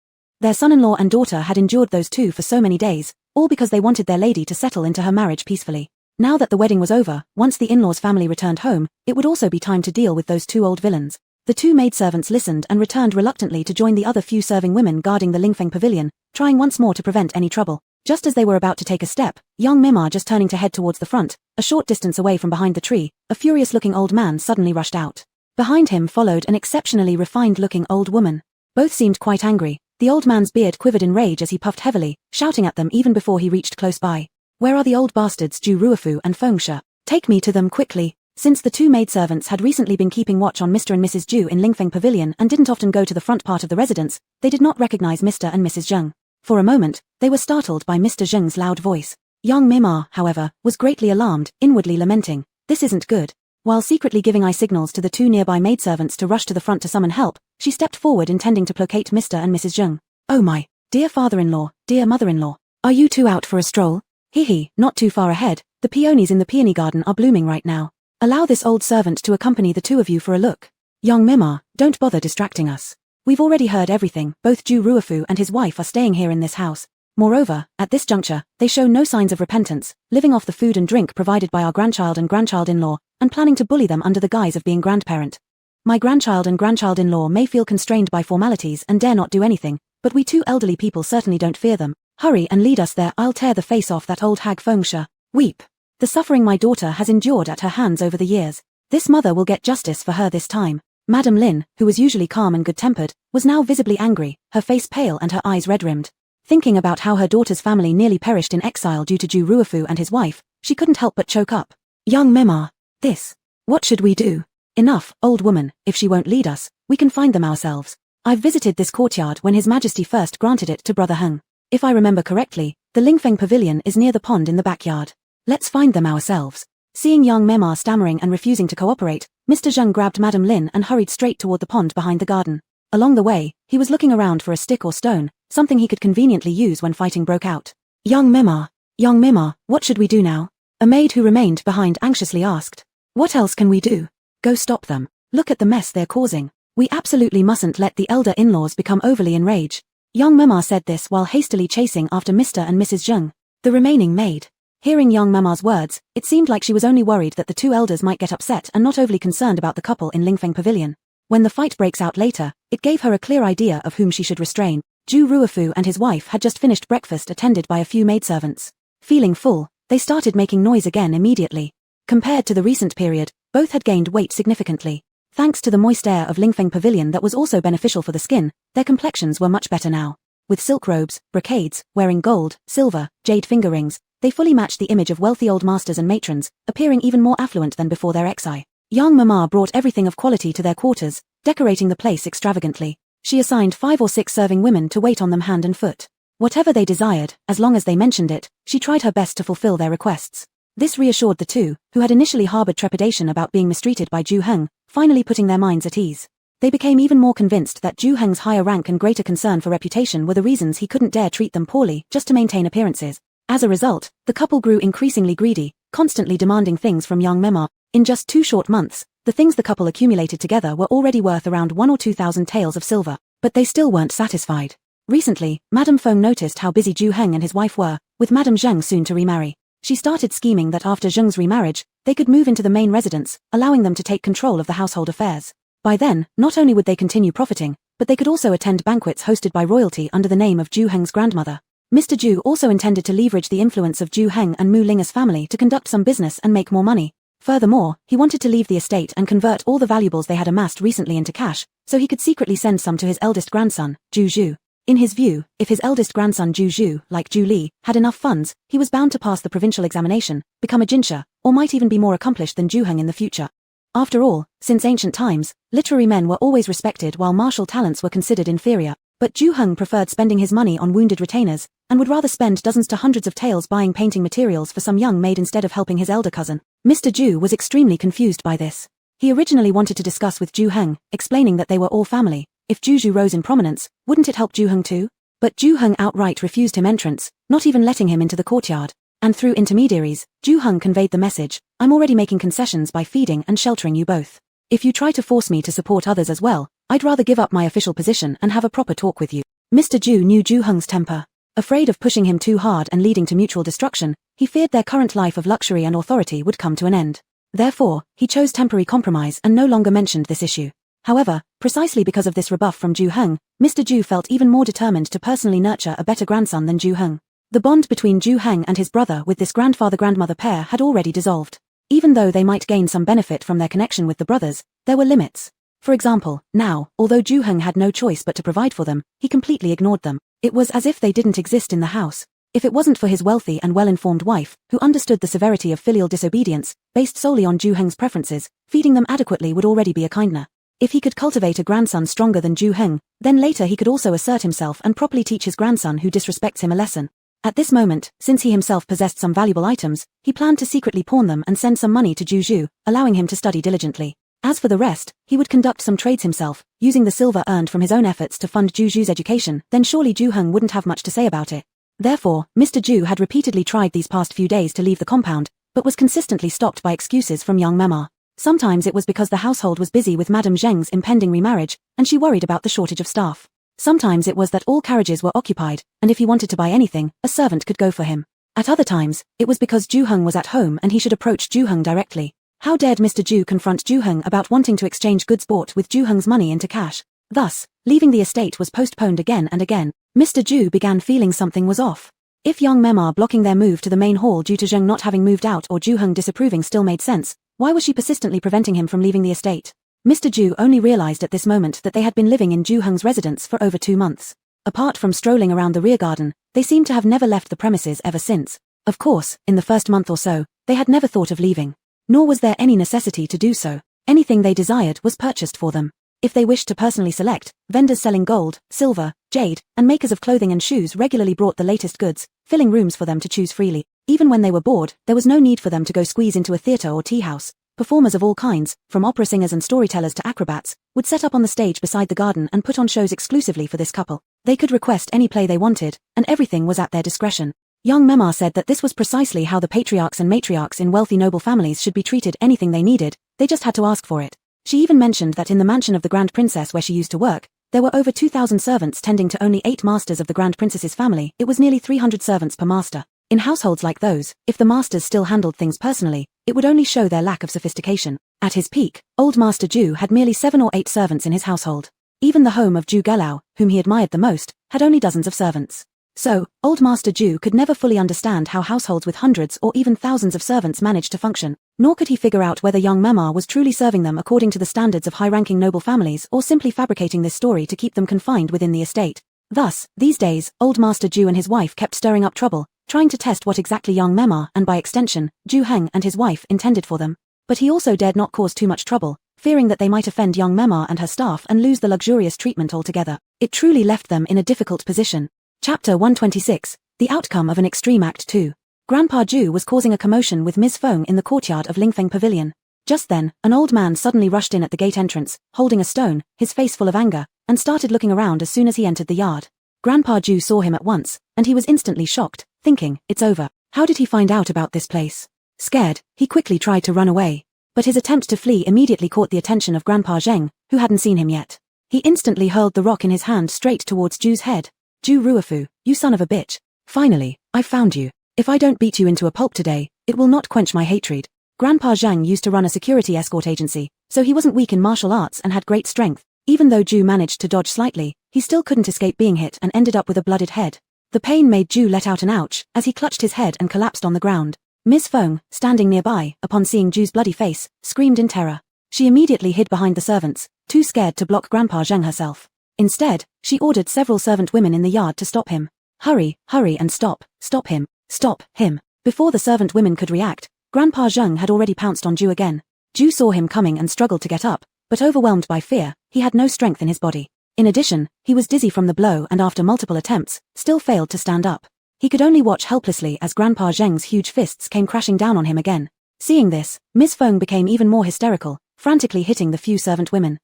Their son-in-law and daughter had endured those 2 for so many days, all because they wanted their lady to settle into her marriage peacefully. Now that the wedding was over, once the in-laws' family returned home, it would also be time to deal with those 2 old villains. The 2 maidservants listened and returned reluctantly to join the other few serving women guarding the Lingfeng Pavilion, trying once more to prevent any trouble. Just as they were about to take a step, young Mima just turning to head towards the front, a short distance away from behind the tree, a furious-looking old man suddenly rushed out. Behind him followed an exceptionally refined-looking old woman. Both seemed quite angry. The old man's beard quivered in rage as he puffed heavily, shouting at them even before he reached close by. "Where are the old bastards Ju Ruofu and Fengshe? Take me to them quickly." Since the 2 maidservants had recently been keeping watch on Mr. and Mrs. Ju in Lingfeng Pavilion and didn't often go to the front part of the residence, they did not recognize Mr. and Mrs. Zheng. For a moment, they were startled by Mr. Zheng's loud voice. Young Mima, however, was greatly alarmed, inwardly lamenting, "This isn't good." While secretly giving eye signals to the 2 nearby maidservants to rush to the front to summon help, she stepped forward intending to placate Mr. and Mrs. Zheng. "Oh my, dear father-in-law, dear mother-in-law, are you 2 out for a stroll? Hee, not too far ahead, the peonies in the peony garden are blooming right now. Allow this old servant to accompany the 2 of you for a look. Young Mima, don't bother distracting us. We've already heard everything, both Ju Ruofu and his wife are staying here in this house. Moreover, at this juncture, they show no signs of repentance, living off the food and drink provided by our grandchild and grandchild-in-law, and planning to bully them under the guise of being grandparent. My grandchild and grandchild-in-law may feel constrained by formalities and dare not do anything, but we two elderly people certainly don't fear them. Hurry and lead us there, I'll tear the face off that old hag Fengsha. Weep. The suffering my daughter has endured at her hands over the years. This mother will get justice for her this time. Madam Lin, who was usually calm and good-tempered, was now visibly angry, her face pale and her eyes red-rimmed. Thinking about how her daughter's family nearly perished in exile due to Ju Ruofu and his wife, she couldn't help but choke up. Young Memar. This. What should we do? Enough, old woman, if she won't lead us, we can find them ourselves. I've visited this courtyard when His Majesty first granted it to Brother Heng. If I remember correctly, the Lingfeng Pavilion is near the pond in the backyard. Let's find them ourselves. Seeing young Memar stammering and refusing to cooperate, Mr. Zheng grabbed Madam Lin and hurried straight toward the pond behind the garden. Along the way, he was looking around for a stick or stone, something he could conveniently use when fighting broke out. Young Memar, what should we do now? A maid who remained behind anxiously asked. What else can we do? Go stop them. Look at the mess they're causing. We absolutely mustn't let the elder in-laws become overly enraged. Young Memar said this while hastily chasing after Mr. and Mrs. Zheng, the remaining maid. Hearing young Memar's words, it seemed like she was only worried that the two elders might get upset and not overly concerned about the couple in Lingfeng Pavilion. When the fight breaks out later, it gave her a clear idea of whom she should restrain. Ju Ruofu and his wife had just finished breakfast attended by a few maidservants. Feeling full, they started making noise again immediately. Compared to the recent period, both had gained weight significantly. Thanks to the moist air of Lingfeng Pavilion that was also beneficial for the skin, their complexions were much better now. With silk robes, brocades, wearing gold, silver, jade finger rings, they fully matched the image of wealthy old masters and matrons, appearing even more affluent than before their exile. Young Memar brought everything of quality to their quarters, decorating the place extravagantly. She assigned 5 or 6 serving women to wait on them hand and foot. Whatever they desired, as long as they mentioned it, she tried her best to fulfill their requests. This reassured the two, who had initially harbored trepidation about being mistreated by Ju Heng, finally putting their minds at ease. They became even more convinced that Ju Heng's higher rank and greater concern for reputation were the reasons he couldn't dare treat them poorly just to maintain appearances. As a result, the couple grew increasingly greedy, constantly demanding things from young Memar. In just 2 short months, the things the couple accumulated together were already worth around 1 or 2,000 taels of silver, but they still weren't satisfied. Recently, Madame Feng noticed how busy Ju Heng and his wife were, with Madame Zheng soon to remarry. She started scheming that after Zheng's remarriage, they could move into the main residence, allowing them to take control of the household affairs. By then, not only would they continue profiting, but they could also attend banquets hosted by royalty under the name of Ju Heng's grandmother. Mr. Ju also intended to leverage the influence of Ju Heng and Mu Linger's family to conduct some business and make more money. Furthermore, he wanted to leave the estate and convert all the valuables they had amassed recently into cash, so he could secretly send some to his eldest grandson, Ju Zhu. In his view, if his eldest grandson Ju Zhu, like Ju Li, had enough funds, he was bound to pass the provincial examination, become a jinsha, or might even be more accomplished than Ju Heng in the future. After all, since ancient times, literary men were always respected while martial talents were considered inferior. But Ju Heng preferred spending his money on wounded retainers, and would rather spend dozens to hundreds of taels buying painting materials for some young maid instead of helping his elder cousin. Mr. Ju was extremely confused by this. He originally wanted to discuss with Ju Heng, explaining that they were all family. If Ju Zhu rose in prominence, wouldn't it help Ju Heng too? But Ju Heng outright refused him entrance, not even letting him into the courtyard. And through intermediaries, Ju Heng conveyed the message, I'm already making concessions by feeding and sheltering you both. If you try to force me to support others as well, I'd rather give up my official position and have a proper talk with you. Mr. Ju knew Ju Heng's temper. Afraid of pushing him too hard and leading to mutual destruction, he feared their current life of luxury and authority would come to an end. Therefore, he chose temporary compromise and no longer mentioned this issue. However, precisely because of this rebuff from Ju Heng, Mr. Ju felt even more determined to personally nurture a better grandson than Ju Heng. The bond between Ju Heng and his brother with this grandfather-grandmother pair had already dissolved. Even though they might gain some benefit from their connection with the brothers, there were limits. For example, now, although Ju Heng had no choice but to provide for them, he completely ignored them. It was as if they didn't exist in the house. If it wasn't for his wealthy and well-informed wife, who understood the severity of filial disobedience, based solely on Ju Heng's preferences, feeding them adequately would already be a kindness. If he could cultivate a grandson stronger than Ju Heng, then later he could also assert himself and properly teach his grandson who disrespects him a lesson. At this moment, since he himself possessed some valuable items, he planned to secretly pawn them and send some money to Ju Zhu, allowing him to study diligently. As for the rest, he would conduct some trades himself, using the silver earned from his own efforts to fund Ju Zhu's education, then surely Ju Heng wouldn't have much to say about it. Therefore, Mr. Ju had repeatedly tried these past few days to leave the compound, but was consistently stopped by excuses from young Memar. Sometimes it was because the household was busy with Madame Zheng's impending remarriage, and she worried about the shortage of staff. Sometimes it was that all carriages were occupied, and if he wanted to buy anything, a servant could go for him. At other times, it was because Ju Heng was at home and he should approach Ju Heng directly. How dared Mr. Ju confront Ju Heng about wanting to exchange goods bought with Ju Heng's money into cash? Thus, leaving the estate was postponed again and again. Mr. Ju began feeling something was off. If young Memar blocking their move to the main hall due to Zheng not having moved out or Ju Heng disapproving still made sense, why was she persistently preventing him from leaving the estate? Mr. Ju only realized at this moment that they had been living in Ju Heng's residence for over 2 months. Apart from strolling around the rear garden, they seemed to have never left the premises ever since. Of course, in the first month or so, they had never thought of leaving. Nor was there any necessity to do so. Anything they desired was purchased for them. If they wished to personally select, vendors selling gold, silver, jade, and makers of clothing and shoes regularly brought the latest goods, filling rooms for them to choose freely. Even when they were bored, there was no need for them to go squeeze into a theater or tea house. Performers of all kinds, from opera singers and storytellers to acrobats, would set up on the stage beside the garden and put on shows exclusively for this couple. They could request any play they wanted, and everything was at their discretion. Young Memar said that this was precisely how the patriarchs and matriarchs in wealthy noble families should be treated. Anything they needed, they just had to ask for it. She even mentioned that in the mansion of the Grand Princess where she used to work, there were over 2,000 servants tending to only 8 masters of the Grand Princess's family. It was nearly 300 servants per master. In households like those, if the masters still handled things personally, it would only show their lack of sophistication. At his peak, old Master Ju had merely 7 or 8 servants in his household. Even the home of Ju Gelao, whom he admired the most, had only dozens of servants. So, old Master Ju could never fully understand how households with hundreds or even thousands of servants managed to function, nor could he figure out whether young Memar was truly serving them according to the standards of high-ranking noble families or simply fabricating this story to keep them confined within the estate. Thus, these days, old Master Ju and his wife kept stirring up trouble, trying to test what exactly young Memar, and by extension, Ju Heng and his wife, intended for them. But he also dared not cause too much trouble, fearing that they might offend young Memar and her staff and lose the luxurious treatment altogether. It truly left them in a difficult position. Chapter 126, The Outcome of an Extreme Act 2. Grandpa Ju was causing a commotion with Ms. Feng in the courtyard of Lingfeng Pavilion. Just then, an old man suddenly rushed in at the gate entrance, holding a stone, his face full of anger, and started looking around as soon as he entered the yard. Grandpa Ju saw him at once, and he was instantly shocked, thinking, it's over. How did he find out about this place? Scared, he quickly tried to run away. But his attempt to flee immediately caught the attention of Grandpa Zheng, who hadn't seen him yet. He instantly hurled the rock in his hand straight towards Ju's head. Ju Ruofu, you son of a bitch. Finally, I found you. If I don't beat you into a pulp today, it will not quench my hatred. Grandpa Zhang used to run a security escort agency, so he wasn't weak in martial arts and had great strength. Even though Ju managed to dodge slightly, he still couldn't escape being hit and ended up with a blooded head. The pain made Ju let out an ouch as he clutched his head and collapsed on the ground. Ms. Feng, standing nearby, upon seeing Ju's bloody face, screamed in terror. She immediately hid behind the servants, too scared to block Grandpa Zhang herself. Instead, she ordered several servant women in the yard to stop him. Hurry, hurry and stop him, stop him. Before the servant women could react, Grandpa Zheng had already pounced on Ju again. Ju saw him coming and struggled to get up, but overwhelmed by fear, he had no strength in his body. In addition, he was dizzy from the blow and after multiple attempts, still failed to stand up. He could only watch helplessly as Grandpa Zheng's huge fists came crashing down on him again. Seeing this, Ms. Feng became even more hysterical, frantically hitting the few servant women.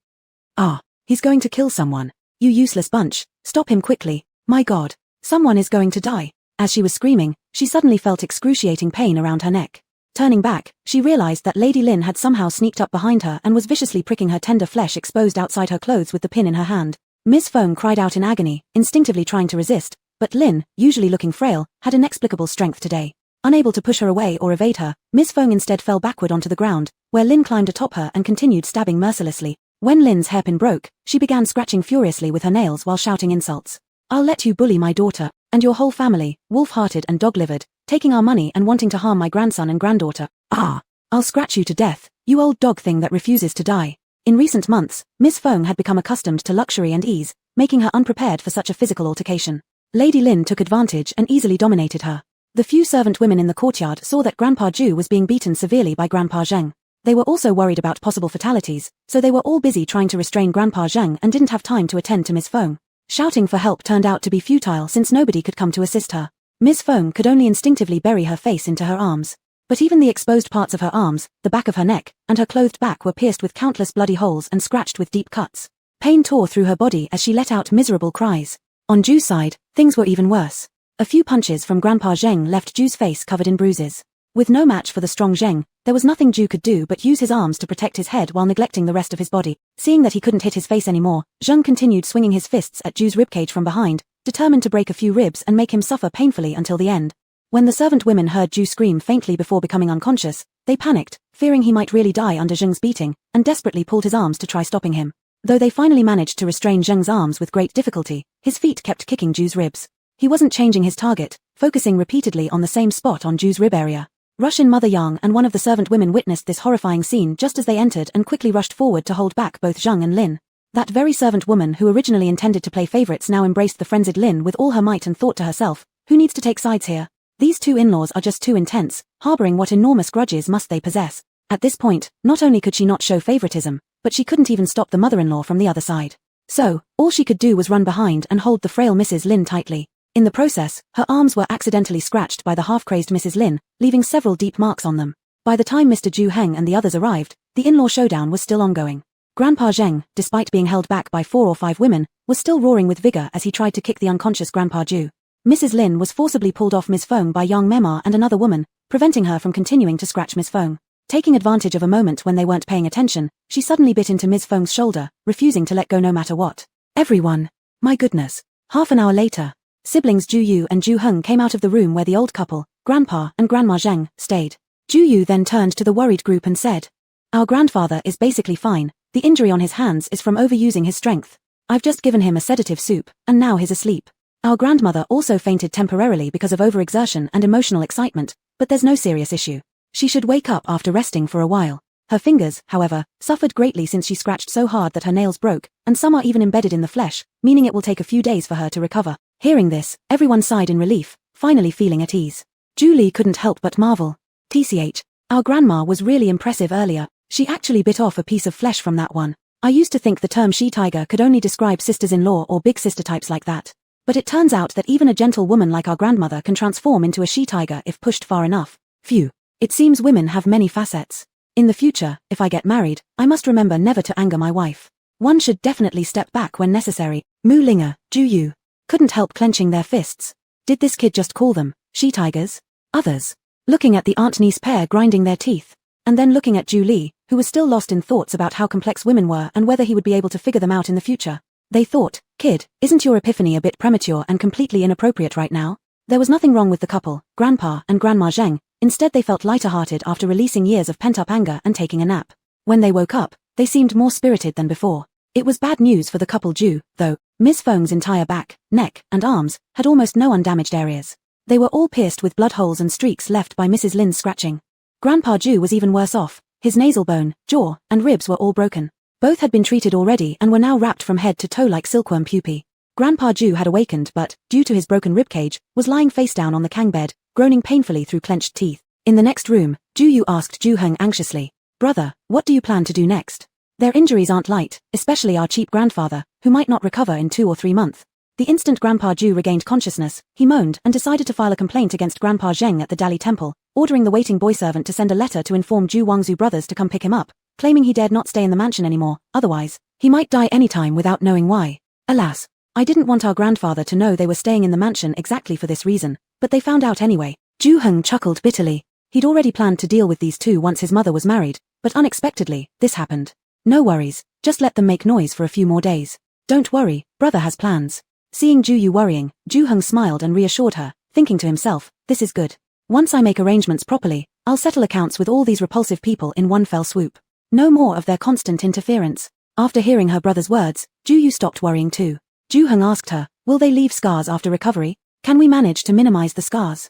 Ah, he's going to kill someone. You useless bunch, stop him quickly, my God, someone is going to die. As she was screaming, she suddenly felt excruciating pain around her neck. Turning back, she realized that Lady Lin had somehow sneaked up behind her and was viciously pricking her tender flesh exposed outside her clothes with the pin in her hand. Ms. Feng cried out in agony, instinctively trying to resist, but Lin, usually looking frail, had inexplicable strength today. Unable to push her away or evade her, Ms. Feng instead fell backward onto the ground, where Lin climbed atop her and continued stabbing mercilessly. When Lin's hairpin broke, she began scratching furiously with her nails while shouting insults. I'll let you bully my daughter, and your whole family, wolf-hearted and dog-livered, taking our money and wanting to harm my grandson and granddaughter. Ah! I'll scratch you to death, you old dog thing that refuses to die. In recent months, Miss Feng had become accustomed to luxury and ease, making her unprepared for such a physical altercation. Lady Lin took advantage and easily dominated her. The few servant women in the courtyard saw that Grandpa Ju was being beaten severely by Grandpa Zheng. They were also worried about possible fatalities, so they were all busy trying to restrain Grandpa Zheng and didn't have time to attend to Miss Feng. Shouting for help turned out to be futile since nobody could come to assist her. Miss Feng could only instinctively bury her face into her arms. But even the exposed parts of her arms, the back of her neck, and her clothed back were pierced with countless bloody holes and scratched with deep cuts. Pain tore through her body as she let out miserable cries. On Ju's side, things were even worse. A few punches from Grandpa Zheng left Ju's face covered in bruises. With no match for the strong Zheng, there was nothing Ju could do but use his arms to protect his head while neglecting the rest of his body. Seeing that he couldn't hit his face anymore, Zheng continued swinging his fists at Ju's ribcage from behind, determined to break a few ribs and make him suffer painfully until the end. When the servant women heard Ju scream faintly before becoming unconscious, they panicked, fearing he might really die under Zheng's beating, and desperately pulled his arms to try stopping him. Though they finally managed to restrain Zheng's arms with great difficulty, his feet kept kicking Ju's ribs. He wasn't changing his target, focusing repeatedly on the same spot on Ju's rib area. Russian Mother Yang and one of the servant women witnessed this horrifying scene just as they entered and quickly rushed forward to hold back both Zheng and Lin. That very servant woman who originally intended to play favorites now embraced the frenzied Lin with all her might and thought to herself, who needs to take sides here? These two in-laws are just too intense, harboring what enormous grudges must they possess. At this point, not only could she not show favoritism, but she couldn't even stop the mother-in-law from the other side. So, all she could do was run behind and hold the frail Mrs. Lin tightly. In the process, her arms were accidentally scratched by the half-crazed Mrs. Lin, leaving several deep marks on them. By the time Mr. Ju Heng and the others arrived, the in-law showdown was still ongoing. Grandpa Zheng, despite being held back by 4 or 5 women, was still roaring with vigor as he tried to kick the unconscious Grandpa Ju. Mrs. Lin was forcibly pulled off Ms. Feng by Yang Memar and another woman, preventing her from continuing to scratch Ms. Feng. Taking advantage of a moment when they weren't paying attention, she suddenly bit into Ms. Feng's shoulder, refusing to let go no matter what. Everyone. My goodness. Half an hour later, siblings Ju Yu and Ju Heng came out of the room where the old couple, Grandpa and Grandma Zheng, stayed. Ju Yu then turned to the worried group and said, "Our grandfather is basically fine. The injury on his hands is from overusing his strength. I've just given him a sedative soup, and now he's asleep. Our grandmother also fainted temporarily because of overexertion and emotional excitement, but there's no serious issue. She should wake up after resting for a while." Her fingers, however, suffered greatly since she scratched so hard that her nails broke, and some are even embedded in the flesh, meaning it will take a few days for her to recover. Hearing this, everyone sighed in relief, finally feeling at ease. Julie couldn't help but marvel. "TCH, our grandma was really impressive earlier. She actually bit off a piece of flesh from that one. I used to think the term she-tiger could only describe sisters-in-law or big sister types like that. But it turns out that even a gentle woman like our grandmother can transform into a she-tiger if pushed far enough. Phew. It seems women have many facets. In the future, if I get married, I must remember never to anger my wife. One should definitely step back when necessary." Mu Linga, Ju Yu, couldn't help clenching their fists. Did this kid just call them she-tigers? Others, looking at the aunt-niece pair grinding their teeth, and then looking at Ju Li, who was still lost in thoughts about how complex women were and whether he would be able to figure them out in the future. They thought, "Kid, isn't your epiphany a bit premature and completely inappropriate right now?" There was nothing wrong with the couple, Grandpa and Grandma Zheng. Instead they felt lighter-hearted after releasing years of pent-up anger and taking a nap. When they woke up, they seemed more spirited than before. It was bad news for the couple Ju, though. Ms. Feng's entire back, neck, and arms had almost no undamaged areas. They were all pierced with blood holes and streaks left by Mrs. Lin's scratching. Grandpa Ju was even worse off. His nasal bone, jaw, and ribs were all broken. Both had been treated already and were now wrapped from head to toe like silkworm pupae. Grandpa Ju had awakened but, due to his broken ribcage, was lying face down on the kang bed, groaning painfully through clenched teeth. In the next room, Ju Yu asked Ju Heng anxiously, "Brother, what do you plan to do next? Their injuries aren't light, especially our cheap grandfather, who might not recover in 2 or 3 months." The instant Grandpa Ju regained consciousness, he moaned and decided to file a complaint against Grandpa Zheng at the Dali Temple, ordering the waiting boy servant to send a letter to inform Ju Wangzu brothers to come pick him up, claiming he dared not stay in the mansion anymore, otherwise, he might die anytime without knowing why. Alas, I didn't want our grandfather to know they were staying in the mansion exactly for this reason, but they found out anyway. Ju Heng chuckled bitterly. He'd already planned to deal with these two once his mother was married, but unexpectedly, this happened. No worries, just let them make noise for a few more days. Don't worry, brother has plans. Seeing Ju Yu worrying, Ju Heng smiled and reassured her, thinking to himself, this is good. Once I make arrangements properly, I'll settle accounts with all these repulsive people in one fell swoop. No more of their constant interference. After hearing her brother's words, Ju Yu stopped worrying too. Ju Heng asked her, will they leave scars after recovery? Can we manage to minimize the scars?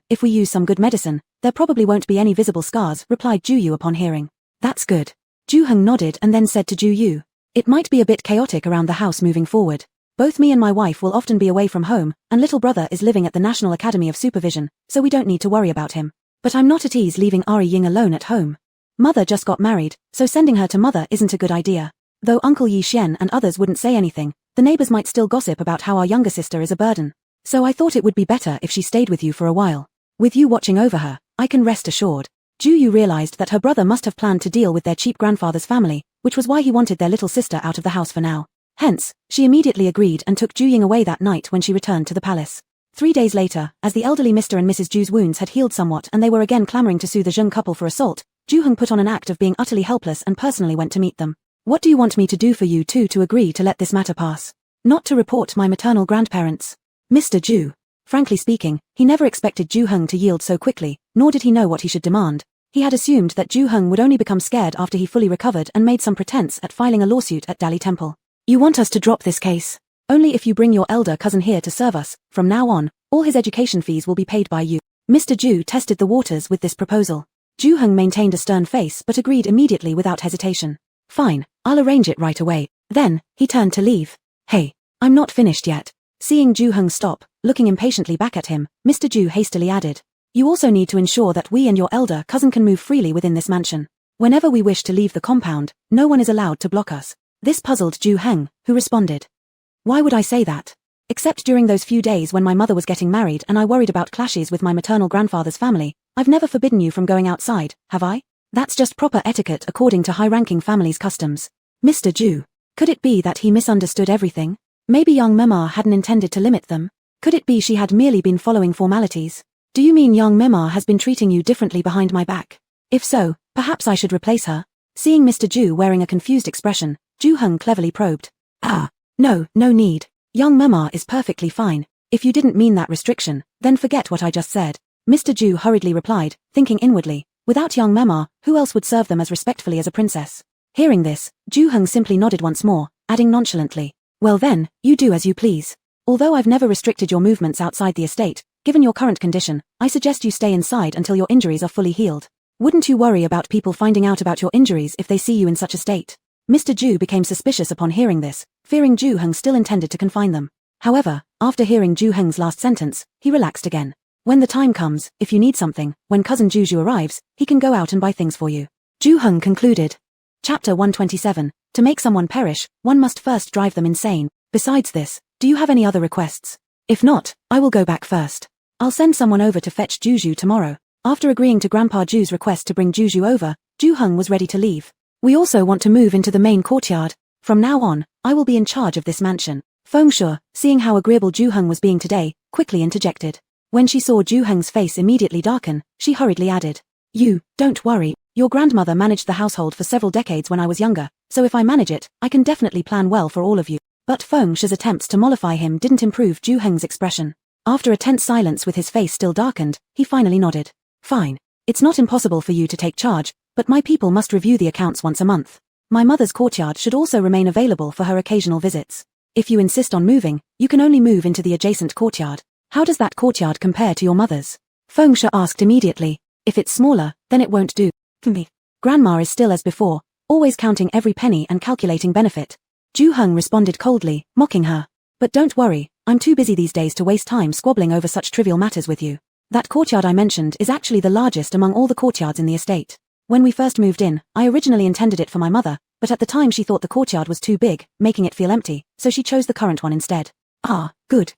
If we use some good medicine, there probably won't be any visible scars, replied Ju Yu upon hearing. That's good. Ju Heng nodded and then said to Ju Yu, it might be a bit chaotic around the house moving forward. Both me and my wife will often be away from home, and little brother is living at the National Academy of Supervision, so we don't need to worry about him. But I'm not at ease leaving Ari Ying alone at home. Mother just got married, so sending her to mother isn't a good idea. Though Uncle Yi Xian and others wouldn't say anything, the neighbors might still gossip about how our younger sister is a burden. So I thought it would be better if she stayed with you for a while. With you watching over her, I can rest assured. Ju Yu realized that her brother must have planned to deal with their cheap grandfather's family, which was why he wanted their little sister out of the house for now. Hence, she immediately agreed and took Ju Ying away that night when she returned to the palace. 3 days later, as the elderly Mr. and Mrs. Ju's wounds had healed somewhat and they were again clamoring to sue the Zheng couple for assault, Ju Heng put on an act of being utterly helpless and personally went to meet them. What do you want me to do for you two to agree to let this matter pass? Not to report my maternal grandparents. Mr. Ju. Frankly speaking, he never expected Ju Heng to yield so quickly, nor did he know what he should demand. He had assumed that Ju Heng would only become scared after he fully recovered and made some pretense at filing a lawsuit at Dali Temple. You want us to drop this case? Only if you bring your elder cousin here to serve us. From now on, all his education fees will be paid by you. Mr. Ju tested the waters with this proposal. Ju Heng maintained a stern face but agreed immediately without hesitation. Fine, I'll arrange it right away. Then, he turned to leave. Hey, I'm not finished yet. Seeing Ju Heng stop, looking impatiently back at him, Mr. Ju hastily added. You also need to ensure that we and your elder cousin can move freely within this mansion. Whenever we wish to leave the compound, no one is allowed to block us. This puzzled Ju Heng, who responded. Why would I say that? Except during those few days when my mother was getting married and I worried about clashes with my maternal grandfather's family, I've never forbidden you from going outside, have I? That's just proper etiquette according to high-ranking families' customs. Mr. Ju. Could it be that he misunderstood everything? Maybe young Memar hadn't intended to limit them? Could it be she had merely been following formalities? Do you mean young Memar has been treating you differently behind my back? If so, perhaps I should replace her? Seeing Mr. Ju wearing a confused expression, Ju Heng cleverly probed. No need. Young Memar is perfectly fine. If you didn't mean that restriction, then forget what I just said. Mr. Ju hurriedly replied, thinking inwardly, without young Memar, who else would serve them as respectfully as a princess? Hearing this, Ju Heng simply nodded once more, adding nonchalantly, well then, you do as you please. Although I've never restricted your movements outside the estate, given your current condition, I suggest you stay inside until your injuries are fully healed. Wouldn't you worry about people finding out about your injuries if they see you in such a state? Mr. Ju became suspicious upon hearing this, fearing Ju Heng still intended to confine them. However, after hearing Ju Heng's last sentence, he relaxed again. When the time comes, if you need something, when cousin Juju arrives, he can go out and buy things for you. Ju Heng concluded. Chapter 127. To make someone perish, one must first drive them insane. Besides this, do you have any other requests? If not, I will go back first. I'll send someone over to fetch Juju tomorrow. After agreeing to Grandpa Ju's request to bring Juju over, Ju Heng was ready to leave. We also want to move into the main courtyard. From now on, I will be in charge of this mansion. Feng Shui, seeing how agreeable Ju Heng was being today, quickly interjected. When she saw Ju Heng's face immediately darken, she hurriedly added. Don't worry, your grandmother managed the household for several decades when I was younger, so if I manage it, I can definitely plan well for all of you. But Feng Shui's attempts to mollify him didn't improve Ju Heng's expression. After a tense silence with his face still darkened, he finally nodded. Fine. It's not impossible for you to take charge, but my people must review the accounts once a month. My mother's courtyard should also remain available for her occasional visits. If you insist on moving, you can only move into the adjacent courtyard. How does that courtyard compare to your mother's? Feng Shui asked immediately. If it's smaller, then it won't do. For me. Grandma is still as before, always counting every penny and calculating benefit. Ju Heng responded coldly, mocking her. But don't worry, I'm too busy these days to waste time squabbling over such trivial matters with you. That courtyard I mentioned is actually the largest among all the courtyards in the estate. When we first moved in, I originally intended it for my mother, but at the time she thought the courtyard was too big, making it feel empty, so she chose the current one instead. Ah, good.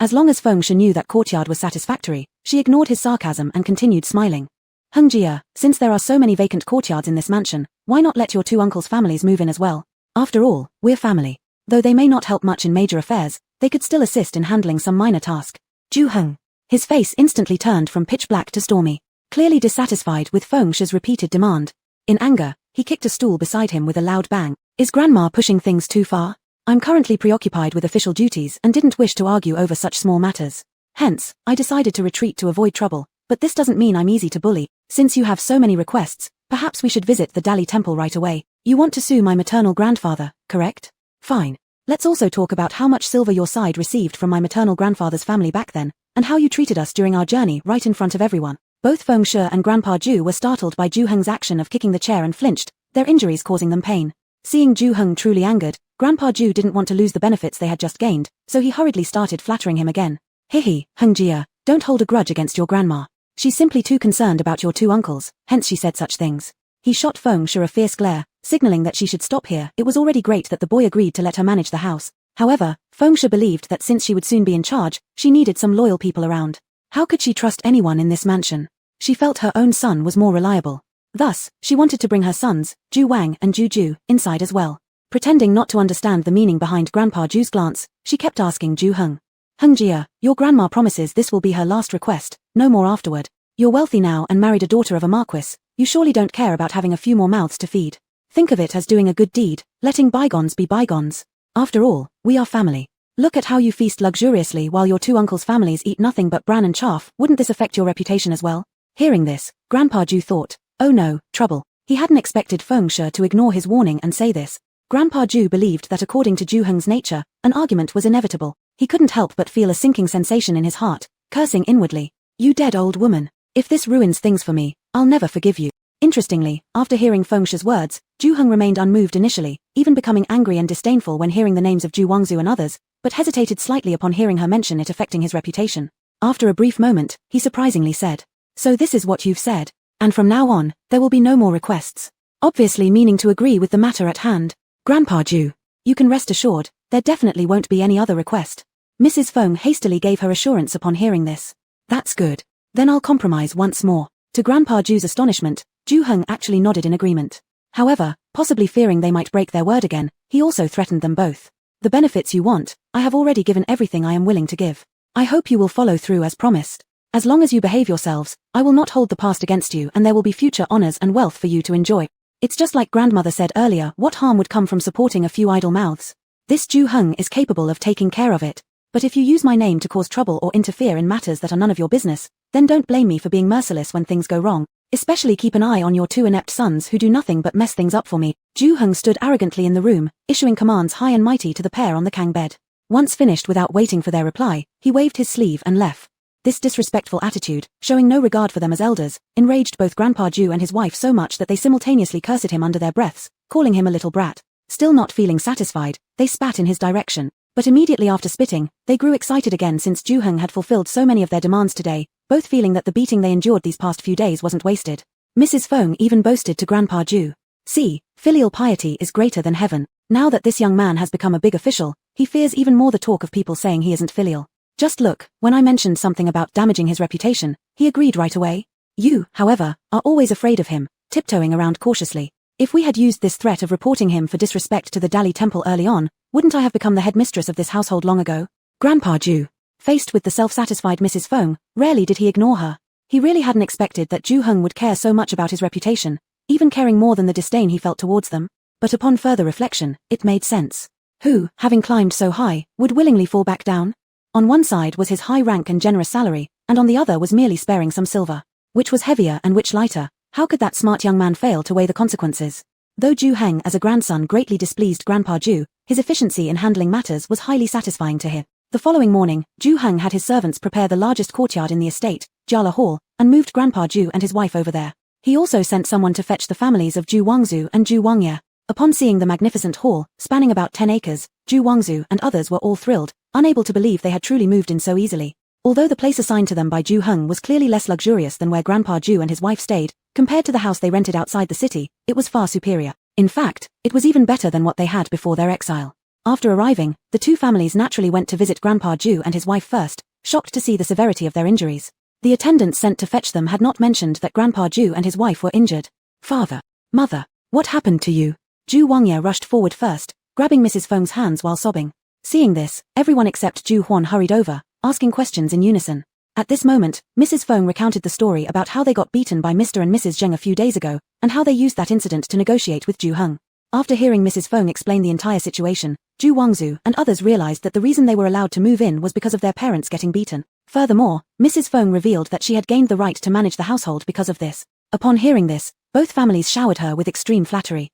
As long as Feng Shui knew that courtyard was satisfactory, she ignored his sarcasm and continued smiling. Heng Jia, since there are so many vacant courtyards in this mansion, why not let your two uncles' families move in as well? After all, we're family. Though they may not help much in major affairs, they could still assist in handling some minor task. Ju Heng. His face instantly turned from pitch black to stormy, clearly dissatisfied with Feng Shui's repeated demand. In anger, he kicked a stool beside him with a loud bang. Is Grandma pushing things too far? I'm currently preoccupied with official duties and didn't wish to argue over such small matters. Hence, I decided to retreat to avoid trouble, but this doesn't mean I'm easy to bully. Since you have so many requests, perhaps we should visit the Dali Temple right away. You want to sue my maternal grandfather, correct? Fine. Let's also talk about how much silver your side received from my maternal grandfather's family back then, and how you treated us during our journey right in front of everyone. Both Feng Shui and Grandpa Ju were startled by Ju Heng's action of kicking the chair and flinched, their injuries causing them pain. Seeing Ju Heng truly angered, Grandpa Ju didn't want to lose the benefits they had just gained, so he hurriedly started flattering him again. Hihi, Heng Jia, don't hold a grudge against your grandma. She's simply too concerned about your two uncles, hence she said such things. He shot Feng Shui a fierce glare, signaling that she should stop here. It was already great that the boy agreed to let her manage the house. However, Feng Shui believed that since she would soon be in charge, she needed some loyal people around. How could she trust anyone in this mansion? She felt her own son was more reliable. Thus, she wanted to bring her sons, Ju Wang and Ju, inside as well. Pretending not to understand the meaning behind Grandpa Ju's glance, she kept asking Ju Heng. Heng Jia, your grandma promises this will be her last request, no more afterward. You're wealthy now and married a daughter of a marquis, you surely don't care about having a few more mouths to feed. Think of it as doing a good deed, letting bygones be bygones. After all, we are family. Look at how you feast luxuriously while your two uncles' families eat nothing but bran and chaff. Wouldn't this affect your reputation as well? Hearing this, Grandpa Ju thought, Oh no, trouble. He hadn't expected Feng Shi to ignore his warning and say this. Grandpa Ju believed that according to Ju Heng's nature, an argument was inevitable. He couldn't help but feel a sinking sensation in his heart, cursing inwardly. You dead old woman. If this ruins things for me, I'll never forgive you. Interestingly, after hearing Feng Shi's words, Ju Heng remained unmoved initially, even becoming angry and disdainful when hearing the names of Ju Wangzu and others, but hesitated slightly upon hearing her mention it affecting his reputation. After a brief moment, he surprisingly said, So this is what you've said, and from now on, there will be no more requests. Obviously meaning to agree with the matter at hand. Grandpa Ju, you can rest assured, there definitely won't be any other request. Mrs. Feng hastily gave her assurance upon hearing this. That's good. Then I'll compromise once more. To Grandpa Ju's astonishment, Ju Heng actually nodded in agreement. However, possibly fearing they might break their word again, he also threatened them both. The benefits you want, I have already given everything I am willing to give. I hope you will follow through as promised. As long as you behave yourselves, I will not hold the past against you and there will be future honors and wealth for you to enjoy. It's just like grandmother said earlier, what harm would come from supporting a few idle mouths? This Ju Heng is capable of taking care of it. But if you use my name to cause trouble or interfere in matters that are none of your business, then don't blame me for being merciless when things go wrong. Especially keep an eye on your two inept sons who do nothing but mess things up for me. Ju Heng stood arrogantly in the room, issuing commands high and mighty to the pair on the Kang bed. Once finished without waiting for their reply, he waved his sleeve and left. This disrespectful attitude, showing no regard for them as elders, enraged both Grandpa Ju and his wife so much that they simultaneously cursed him under their breaths, calling him a little brat. Still not feeling satisfied, they spat in his direction. But immediately after spitting, they grew excited again since Ju Heng had fulfilled so many of their demands today, both feeling that the beating they endured these past few days wasn't wasted. Mrs. Feng even boasted to Grandpa Ju. See, filial piety is greater than heaven. Now that this young man has become a big official, he fears even more the talk of people saying he isn't filial. Just look, when I mentioned something about damaging his reputation, he agreed right away. You, however, are always afraid of him, tiptoeing around cautiously. If we had used this threat of reporting him for disrespect to the Dali temple early on, wouldn't I have become the headmistress of this household long ago? Grandpa Ju. Faced with the self-satisfied Mrs. Feng, rarely did he ignore her. He really hadn't expected that Ju Heng would care so much about his reputation, even caring more than the disdain he felt towards them. But upon further reflection, it made sense. Who, having climbed so high, would willingly fall back down? On one side was his high rank and generous salary, and on the other was merely sparing some silver. Which was heavier and which lighter? How could that smart young man fail to weigh the consequences? Though Ju Heng as a grandson greatly displeased Grandpa Ju, his efficiency in handling matters was highly satisfying to him. The following morning, Ju Heng had his servants prepare the largest courtyard in the estate, Jiala Hall, and moved Grandpa Ju and his wife over there. He also sent someone to fetch the families of Ju Wangzu and Ju Wangye. Upon seeing the magnificent hall, spanning about 10 acres, Ju Wangzu and others were all thrilled, unable to believe they had truly moved in so easily. Although the place assigned to them by Ju Heng was clearly less luxurious than where Grandpa Ju and his wife stayed, compared to the house they rented outside the city, it was far superior. In fact, it was even better than what they had before their exile. After arriving, the two families naturally went to visit Grandpa Ju and his wife first, shocked to see the severity of their injuries. The attendants sent to fetch them had not mentioned that Grandpa Ju and his wife were injured. Father, mother, what happened to you? Ju Wangye rushed forward first, grabbing Mrs. Feng's hands while sobbing. Seeing this, everyone except Ju Huan hurried over, asking questions in unison. At this moment, Mrs. Feng recounted the story about how they got beaten by Mr. and Mrs. Zheng a few days ago, and how they used that incident to negotiate with Ju Heng. After hearing Mrs. Feng explain the entire situation, Ju Wangzu and others realized that the reason they were allowed to move in was because of their parents getting beaten. Furthermore, Mrs. Feng revealed that she had gained the right to manage the household because of this. Upon hearing this, both families showered her with extreme flattery.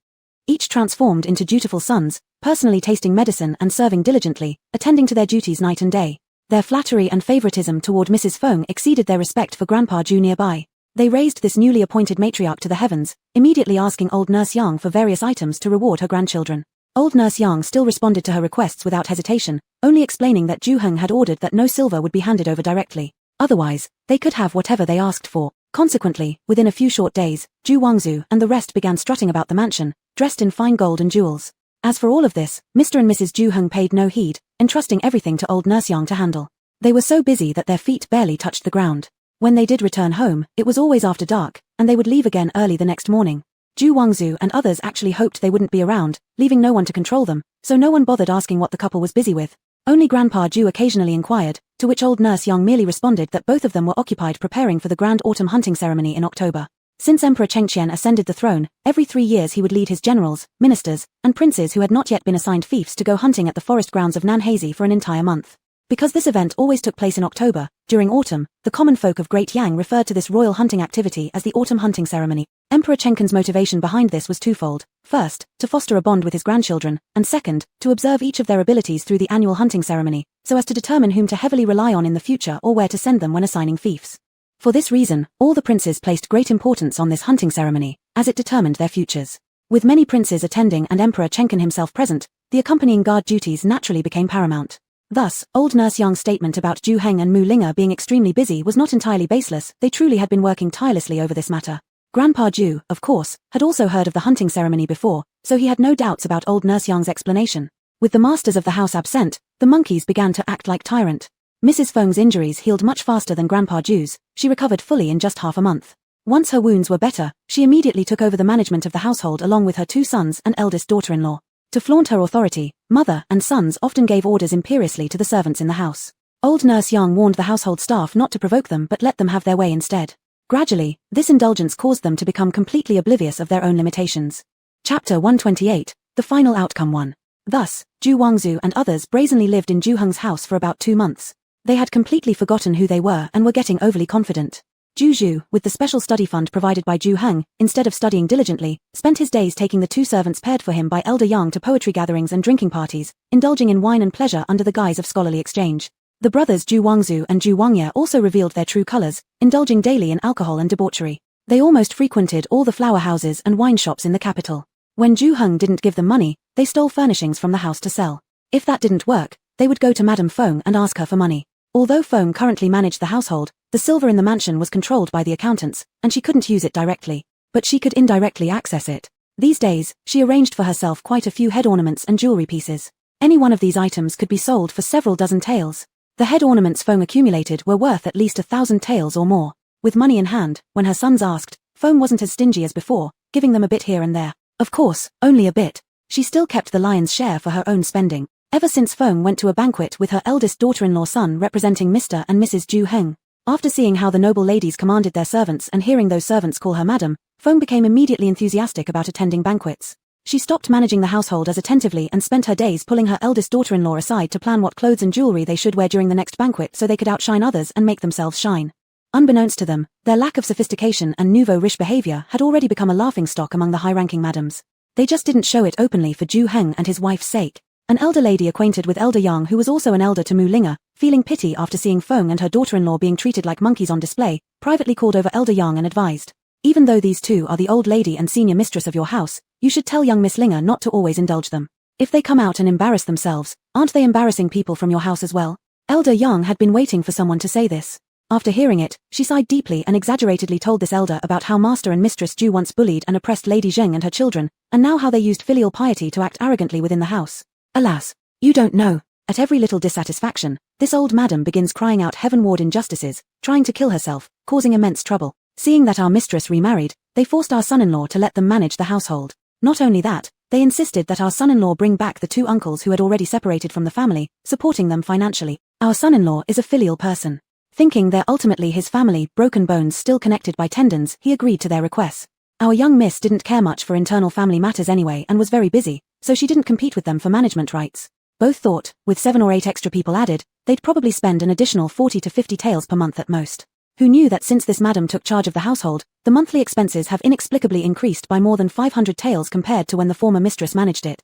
Each transformed into dutiful sons, personally tasting medicine and serving diligently, attending to their duties night and day. Their flattery and favoritism toward Mrs. Feng exceeded their respect for Grandpa Ju nearby. They raised this newly appointed matriarch to the heavens, immediately asking old Nurse Yang for various items to reward her grandchildren. Old Nurse Yang still responded to her requests without hesitation, only explaining that Ju Heng had ordered that no silver would be handed over directly. Otherwise, they could have whatever they asked for. Consequently, within a few short days, Ju Wangzu and the rest began strutting about the mansion, dressed in fine gold and jewels. As for all of this, Mr. and Mrs. Ju Heng paid no heed, entrusting everything to old Nurse Yang to handle. They were so busy that their feet barely touched the ground. When they did return home, it was always after dark, and they would leave again early the next morning. Ju Wangzu and others actually hoped they wouldn't be around, leaving no one to control them, so no one bothered asking what the couple was busy with. Only Grandpa Ju occasionally inquired, to which old Nurse Yang merely responded that both of them were occupied preparing for the grand autumn hunting ceremony in October. Since Emperor Chengqian ascended the throne, every 3 years he would lead his generals, ministers, and princes who had not yet been assigned fiefs to go hunting at the forest grounds of Nanhazi for an entire month. Because this event always took place in October, during autumn, the common folk of Great Yang referred to this royal hunting activity as the autumn hunting ceremony. Emperor Chenkin's motivation behind this was twofold. First, to foster a bond with his grandchildren, and second, to observe each of their abilities through the annual hunting ceremony, so as to determine whom to heavily rely on in the future or where to send them when assigning fiefs. For this reason, all the princes placed great importance on this hunting ceremony, as it determined their futures. With many princes attending and Emperor Chenkin himself present, the accompanying guard duties naturally became paramount. Thus, old Nurse Yang's statement about Zhu Heng and Mu Linga being extremely busy was not entirely baseless. They truly had been working tirelessly over this matter. Grandpa Zhu, of course, had also heard of the hunting ceremony before, so he had no doubts about old Nurse Yang's explanation. With the masters of the house absent, the monkeys began to act like tyrant. Mrs. Feng's injuries healed much faster than Grandpa Zhu's. She recovered fully in just half a month. Once her wounds were better, she immediately took over the management of the household along with her 2 sons and eldest daughter-in-law. To flaunt her authority, mother and sons often gave orders imperiously to the servants in the house. Old Nurse Yang warned the household staff not to provoke them but let them have their way instead. Gradually, this indulgence caused them to become completely oblivious of their own limitations. Chapter 128, The Final Outcome 1. Thus, Zhu Wangzu and others brazenly lived in Zhu Heng's house for about 2 months. They had completely forgotten who they were and were getting overly confident. Zhu Zhu, with the special study fund provided by Zhu Heng, instead of studying diligently, spent his days taking the 2 servants paired for him by Elder Yang to poetry gatherings and drinking parties, indulging in wine and pleasure under the guise of scholarly exchange. The brothers Zhu Wangzu and Zhu Wangye also revealed their true colors, indulging daily in alcohol and debauchery. They almost frequented all the flower houses and wine shops in the capital. When Zhu Heng didn't give them money, they stole furnishings from the house to sell. If that didn't work, they would go to Madame Feng and ask her for money. Although Feng currently managed the household, the silver in the mansion was controlled by the accountants, and she couldn't use it directly. But she could indirectly access it. These days, she arranged for herself quite a few head ornaments and jewelry pieces. Any one of these items could be sold for several dozen taels. The head ornaments Feng accumulated were worth at least 1,000 taels or more. With money in hand, when her sons asked, Feng wasn't as stingy as before, giving them a bit here and there. Of course, only a bit. She still kept the lion's share for her own spending. Ever since Feng went to a banquet with her eldest daughter-in-law son representing Mr. and Mrs. Zhu Heng. After seeing how the noble ladies commanded their servants and hearing those servants call her madam, Feng became immediately enthusiastic about attending banquets. She stopped managing the household as attentively and spent her days pulling her eldest daughter-in-law aside to plan what clothes and jewelry they should wear during the next banquet so they could outshine others and make themselves shine. Unbeknownst to them, their lack of sophistication and nouveau riche behavior had already become a laughingstock among the high-ranking madams. They just didn't show it openly for Zhu Heng and his wife's sake. An elder lady acquainted with Elder Yang, who was also an elder to Mu Linga, feeling pity after seeing Feng and her daughter-in-law being treated like monkeys on display, privately called over Elder Yang and advised, even though these two are the old lady and senior mistress of your house, you should tell young Miss Linga not to always indulge them. If they come out and embarrass themselves, aren't they embarrassing people from your house as well? Elder Yang had been waiting for someone to say this. After hearing it, she sighed deeply and exaggeratedly told this elder about how Master and Mistress Zhu once bullied and oppressed Lady Zheng and her children, and now how they used filial piety to act arrogantly within the house. Alas, you don't know. At every little dissatisfaction, this old madam begins crying out heavenward injustices, trying to kill herself, causing immense trouble. Seeing that our mistress remarried, they forced our son-in-law to let them manage the household. Not only that, they insisted that our son-in-law bring back the 2 uncles who had already separated from the family, supporting them financially. Our son-in-law is a filial person. Thinking they're ultimately his family, broken bones still connected by tendons, he agreed to their requests. Our young miss didn't care much for internal family matters anyway and was very busy, so she didn't compete with them for management rights. Both thought, with 7 or 8 extra people added, they'd probably spend an additional 40 to 50 taels per month at most. Who knew that since this madam took charge of the household, the monthly expenses have inexplicably increased by more than 500 taels compared to when the former mistress managed it.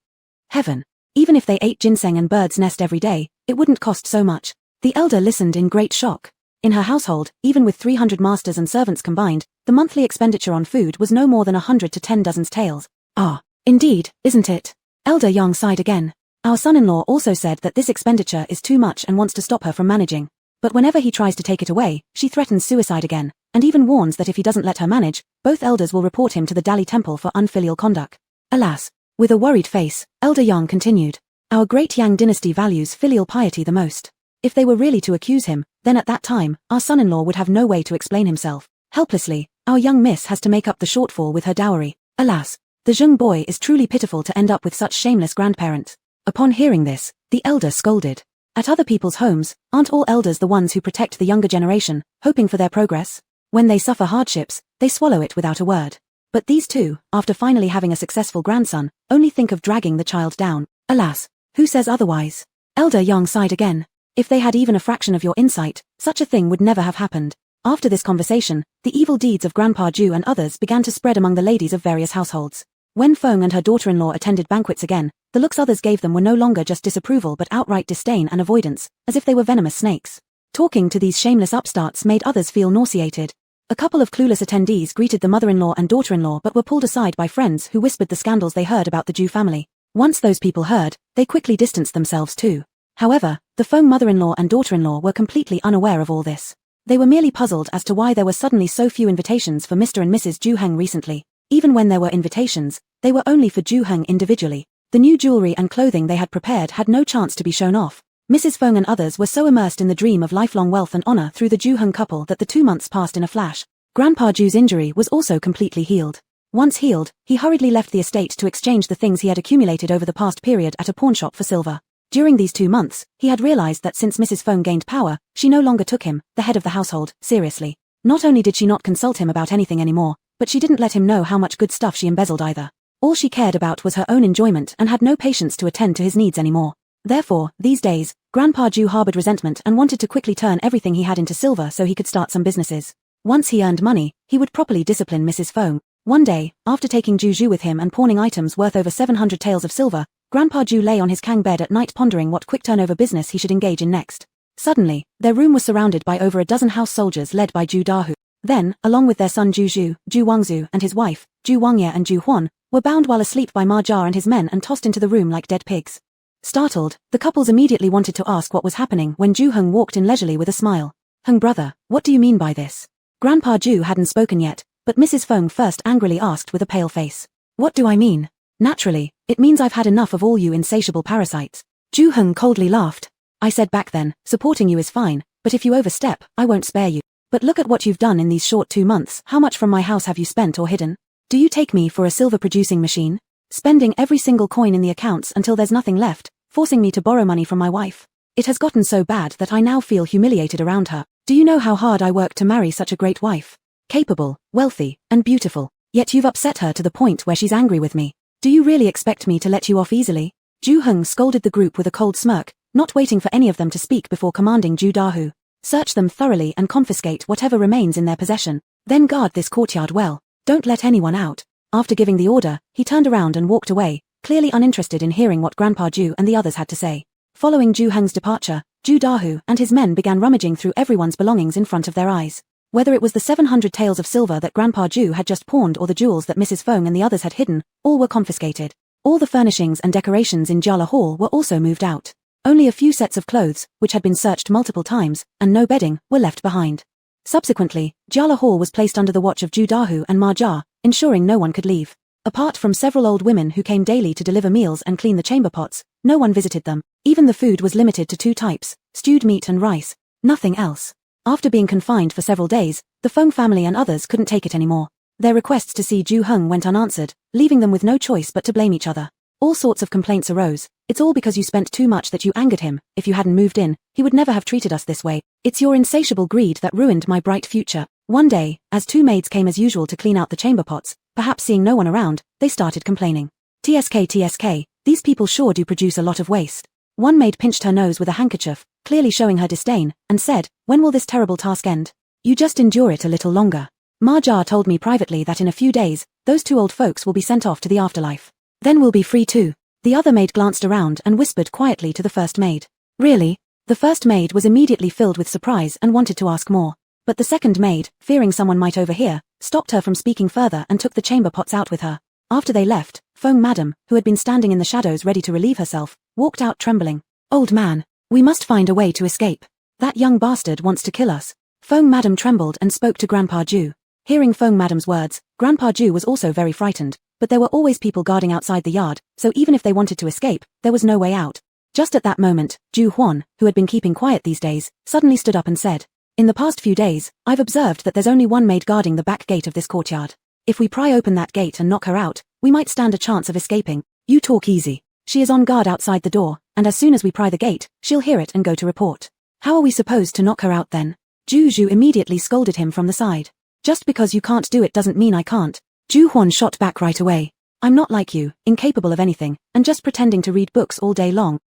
Heaven. Even if they ate ginseng and bird's nest every day, it wouldn't cost so much. The elder listened in great shock. In her household, even with 300 masters and servants combined, the monthly expenditure on food was no more than 100 to 10 dozen taels. Ah, indeed, isn't it? Elder Yang sighed again. Our son-in-law also said that this expenditure is too much and wants to stop her from managing. But whenever he tries to take it away, she threatens suicide again, and even warns that if he doesn't let her manage, both elders will report him to the Dali Temple for unfilial conduct. Alas. With a worried face, Elder Yang continued. Our great Yang dynasty values filial piety the most. If they were really to accuse him, then at that time, our son-in-law would have no way to explain himself. Helplessly, our young miss has to make up the shortfall with her dowry. Alas. The Zheng boy is truly pitiful to end up with such shameless grandparents. Upon hearing this, the elder scolded. At other people's homes, aren't all elders the ones who protect the younger generation, hoping for their progress? When they suffer hardships, they swallow it without a word. But these two, after finally having a successful grandson, only think of dragging the child down. Alas, who says otherwise? Elder Yang sighed again. If they had even a fraction of your insight, such a thing would never have happened. After this conversation, the evil deeds of Grandpa Ju and others began to spread among the ladies of various households. When Feng and her daughter-in-law attended banquets again, the looks others gave them were no longer just disapproval but outright disdain and avoidance, as if they were venomous snakes. Talking to these shameless upstarts made others feel nauseated. A couple of clueless attendees greeted the mother-in-law and daughter-in-law but were pulled aside by friends who whispered the scandals they heard about the Ju family. Once those people heard, they quickly distanced themselves too. However, the Feng mother-in-law and daughter-in-law were completely unaware of all this. They were merely puzzled as to why there were suddenly so few invitations for Mr. and Mrs. Ju Heng recently. Even when there were invitations, they were only for Ju Heng individually. The new jewelry and clothing they had prepared had no chance to be shown off. Mrs. Feng and others were so immersed in the dream of lifelong wealth and honor through the Ju Heng couple that the 2 months passed in a flash. Grandpa Ju's injury was also completely healed. Once healed, he hurriedly left the estate to exchange the things he had accumulated over the past period at a pawnshop for silver. During these 2 months, he had realized that since Mrs. Feng gained power, she no longer took him, the head of the household, seriously. Not only did she not consult him about anything anymore, but she didn't let him know how much good stuff she embezzled either. All she cared about was her own enjoyment and had no patience to attend to his needs anymore. Therefore, these days, Grandpa Ju harbored resentment and wanted to quickly turn everything he had into silver so he could start some businesses. Once he earned money, he would properly discipline Mrs. Feng. One day, after taking Ju with him and pawning items worth over 700 taels of silver, Grandpa Ju lay on his kang bed at night pondering what quick turnover business he should engage in next. Suddenly, their room was surrounded by over a dozen house soldiers led by Ju Dahu. Then, along with their son Ju Wangzu and his wife, Ju Wangye and Ju Huan, were bound while asleep by Ma Jia and his men and tossed into the room like dead pigs. Startled, the couples immediately wanted to ask what was happening when Ju Heng walked in leisurely with a smile. "Heng brother, what do you mean by this?" Grandpa Ju hadn't spoken yet, but Mrs. Feng first angrily asked with a pale face. "What do I mean? Naturally, it means I've had enough of all you insatiable parasites." Ju Heng coldly laughed. "I said back then, supporting you is fine, but if you overstep, I won't spare you. But look at what you've done in these short 2 months. How much from my house have you spent or hidden? Do you take me for a silver-producing machine? Spending every single coin in the accounts until there's nothing left, forcing me to borrow money from my wife. It has gotten so bad that I now feel humiliated around her. Do you know how hard I worked to marry such a great wife? Capable, wealthy, and beautiful. Yet you've upset her to the point where she's angry with me. Do you really expect me to let you off easily?" Ju Heng scolded the group with a cold smirk, not waiting for any of them to speak before commanding Ju Dahu. "Search them thoroughly and confiscate whatever remains in their possession. Then guard this courtyard well. Don't let anyone out." After giving the order, he turned around and walked away, clearly uninterested in hearing what Grandpa Ju and the others had to say. Following Ju Heng's departure, Ju Dahu and his men began rummaging through everyone's belongings in front of their eyes. Whether it was the 700 taels of silver that Grandpa Ju had just pawned or the jewels that Mrs. Feng and the others had hidden, all were confiscated. All the furnishings and decorations in Jiala Hall were also moved out. Only a few sets of clothes, which had been searched multiple times, and no bedding, were left behind. Subsequently, Jiala Hall was placed under the watch of Ju Dahu and Ma Jia, ensuring no one could leave. Apart from several old women who came daily to deliver meals and clean the chamber pots, no one visited them. Even the food was limited to 2 types, stewed meat and rice. Nothing else. After being confined for several days, the Feng family and others couldn't take it anymore. Their requests to see Ju Heng went unanswered, leaving them with no choice but to blame each other. All sorts of complaints arose. "It's all because you spent too much that you angered him. If you hadn't moved in, he would never have treated us this way. It's your insatiable greed that ruined my bright future." One day, as 2 maids came as usual to clean out the chamber pots, perhaps seeing no one around, they started complaining. TSK, these people sure do produce a lot of waste." One maid pinched her nose with a handkerchief, clearly showing her disdain, and said, "When will this terrible task end? You just endure it a little longer. Ma Jia told me privately that in a few days, those 2 old folks will be sent off to the afterlife. Then we'll be free too." The other maid glanced around and whispered quietly to the first maid. "Really?" The first maid was immediately filled with surprise and wanted to ask more. But the second maid, fearing someone might overhear, stopped her from speaking further and took the chamber pots out with her. After they left, Feng Madam, who had been standing in the shadows ready to relieve herself, walked out trembling. "Old man, we must find a way to escape. That young bastard wants to kill us." Feng Madam trembled and spoke to Grandpa Ju. Hearing Feng Madam's words, Grandpa Ju was also very frightened, but there were always people guarding outside the yard, so even if they wanted to escape, there was no way out. Just at that moment, Ju Huan, who had been keeping quiet these days, suddenly stood up and said, "In the past few days, I've observed that there's only one maid guarding the back gate of this courtyard. If we pry open that gate and knock her out, we might stand a chance of escaping. You talk easy. She is on guard outside the door, and as soon as we pry the gate, she'll hear it and go to report. How are we supposed to knock her out then?" Ju immediately scolded him from the side. "Just because you can't do it doesn't mean I can't." Ju Huan shot back right away. "I'm not like you, incapable of anything, and just pretending to read books all day long.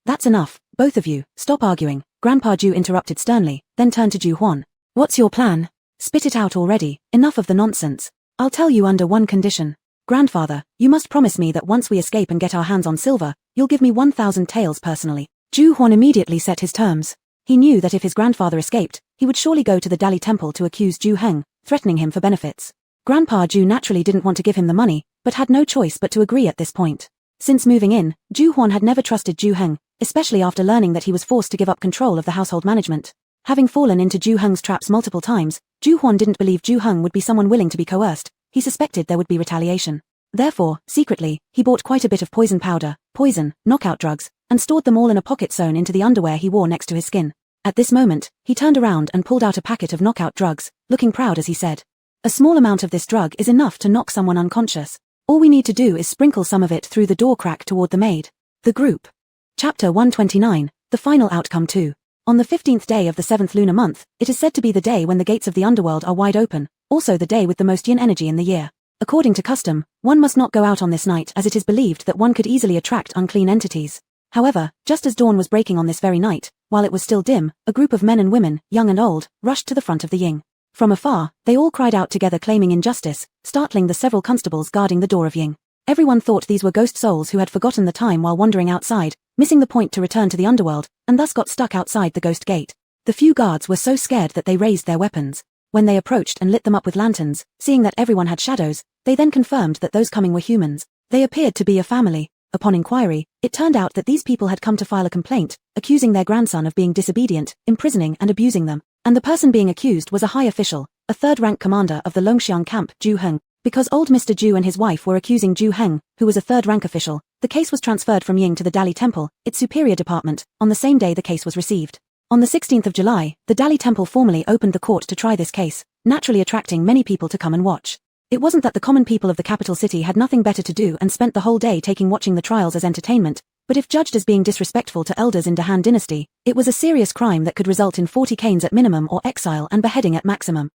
That's enough, both of you, stop arguing." Grandpa Ju interrupted sternly, then turned to Ju Huan. What's your plan? Spit it out already, enough of the nonsense. I'll tell you under one condition. Grandfather, you must promise me that once we escape and get our hands on silver, you'll give me 1,000 taels personally. Ju Huan immediately set his terms. He knew that if his grandfather escaped, he would surely go to the Dali temple to accuse Ju Heng, threatening him for benefits. Grandpa Ju naturally didn't want to give him the money, but had no choice but to agree at this point. Since moving in, Ju Huan had never trusted Ju Heng, especially after learning that he was forced to give up control of the household management. Having fallen into Ju Heng's traps multiple times, Ju Huan didn't believe Ju Heng would be someone willing to be coerced. He suspected there would be retaliation. Therefore, secretly, he bought quite a bit of poison powder, poison, knockout drugs, and stored them all in a pocket sewn into the underwear he wore next to his skin. At this moment, he turned around and pulled out a packet of knockout drugs, looking proud as he said, "A small amount of this drug is enough to knock someone unconscious. All we need to do is sprinkle some of it through the door crack toward the maid." The group. Chapter 129, The Final Outcome 2. On the 15th day of the 7th lunar month, it is said to be the day when the gates of the underworld are wide open, also the day with the most yin energy in the year. According to custom, one must not go out on this night as it is believed that one could easily attract unclean entities. However, just as dawn was breaking on this very night, while it was still dim, a group of men and women, young and old, rushed to the front of the Ying. From afar, they all cried out together claiming injustice, startling the several constables guarding the door of Ying. Everyone thought these were ghost souls who had forgotten the time while wandering outside, missing the point to return to the underworld, and thus got stuck outside the ghost gate. The few guards were so scared that they raised their weapons. When they approached and lit them up with lanterns, seeing that everyone had shadows, they then confirmed that those coming were humans. They appeared to be a family. Upon inquiry, it turned out that these people had come to file a complaint, accusing their grandson of being disobedient, imprisoning and abusing them. And the person being accused was a high official, a third-rank commander of the Longxiang camp, Ju Heng. Because old Mr. Ju and his wife were accusing Ju Heng, who was a third-rank official, the case was transferred from Ying to the Dali Temple, its superior department, on the same day the case was received. On the 16th of July, the Dali Temple formally opened the court to try this case, naturally attracting many people to come and watch. It wasn't that the common people of the capital city had nothing better to do and spent the whole day taking watching the trials as entertainment, but if judged as being disrespectful to elders in the Han dynasty, it was a serious crime that could result in 40 canes at minimum or exile and beheading at maximum.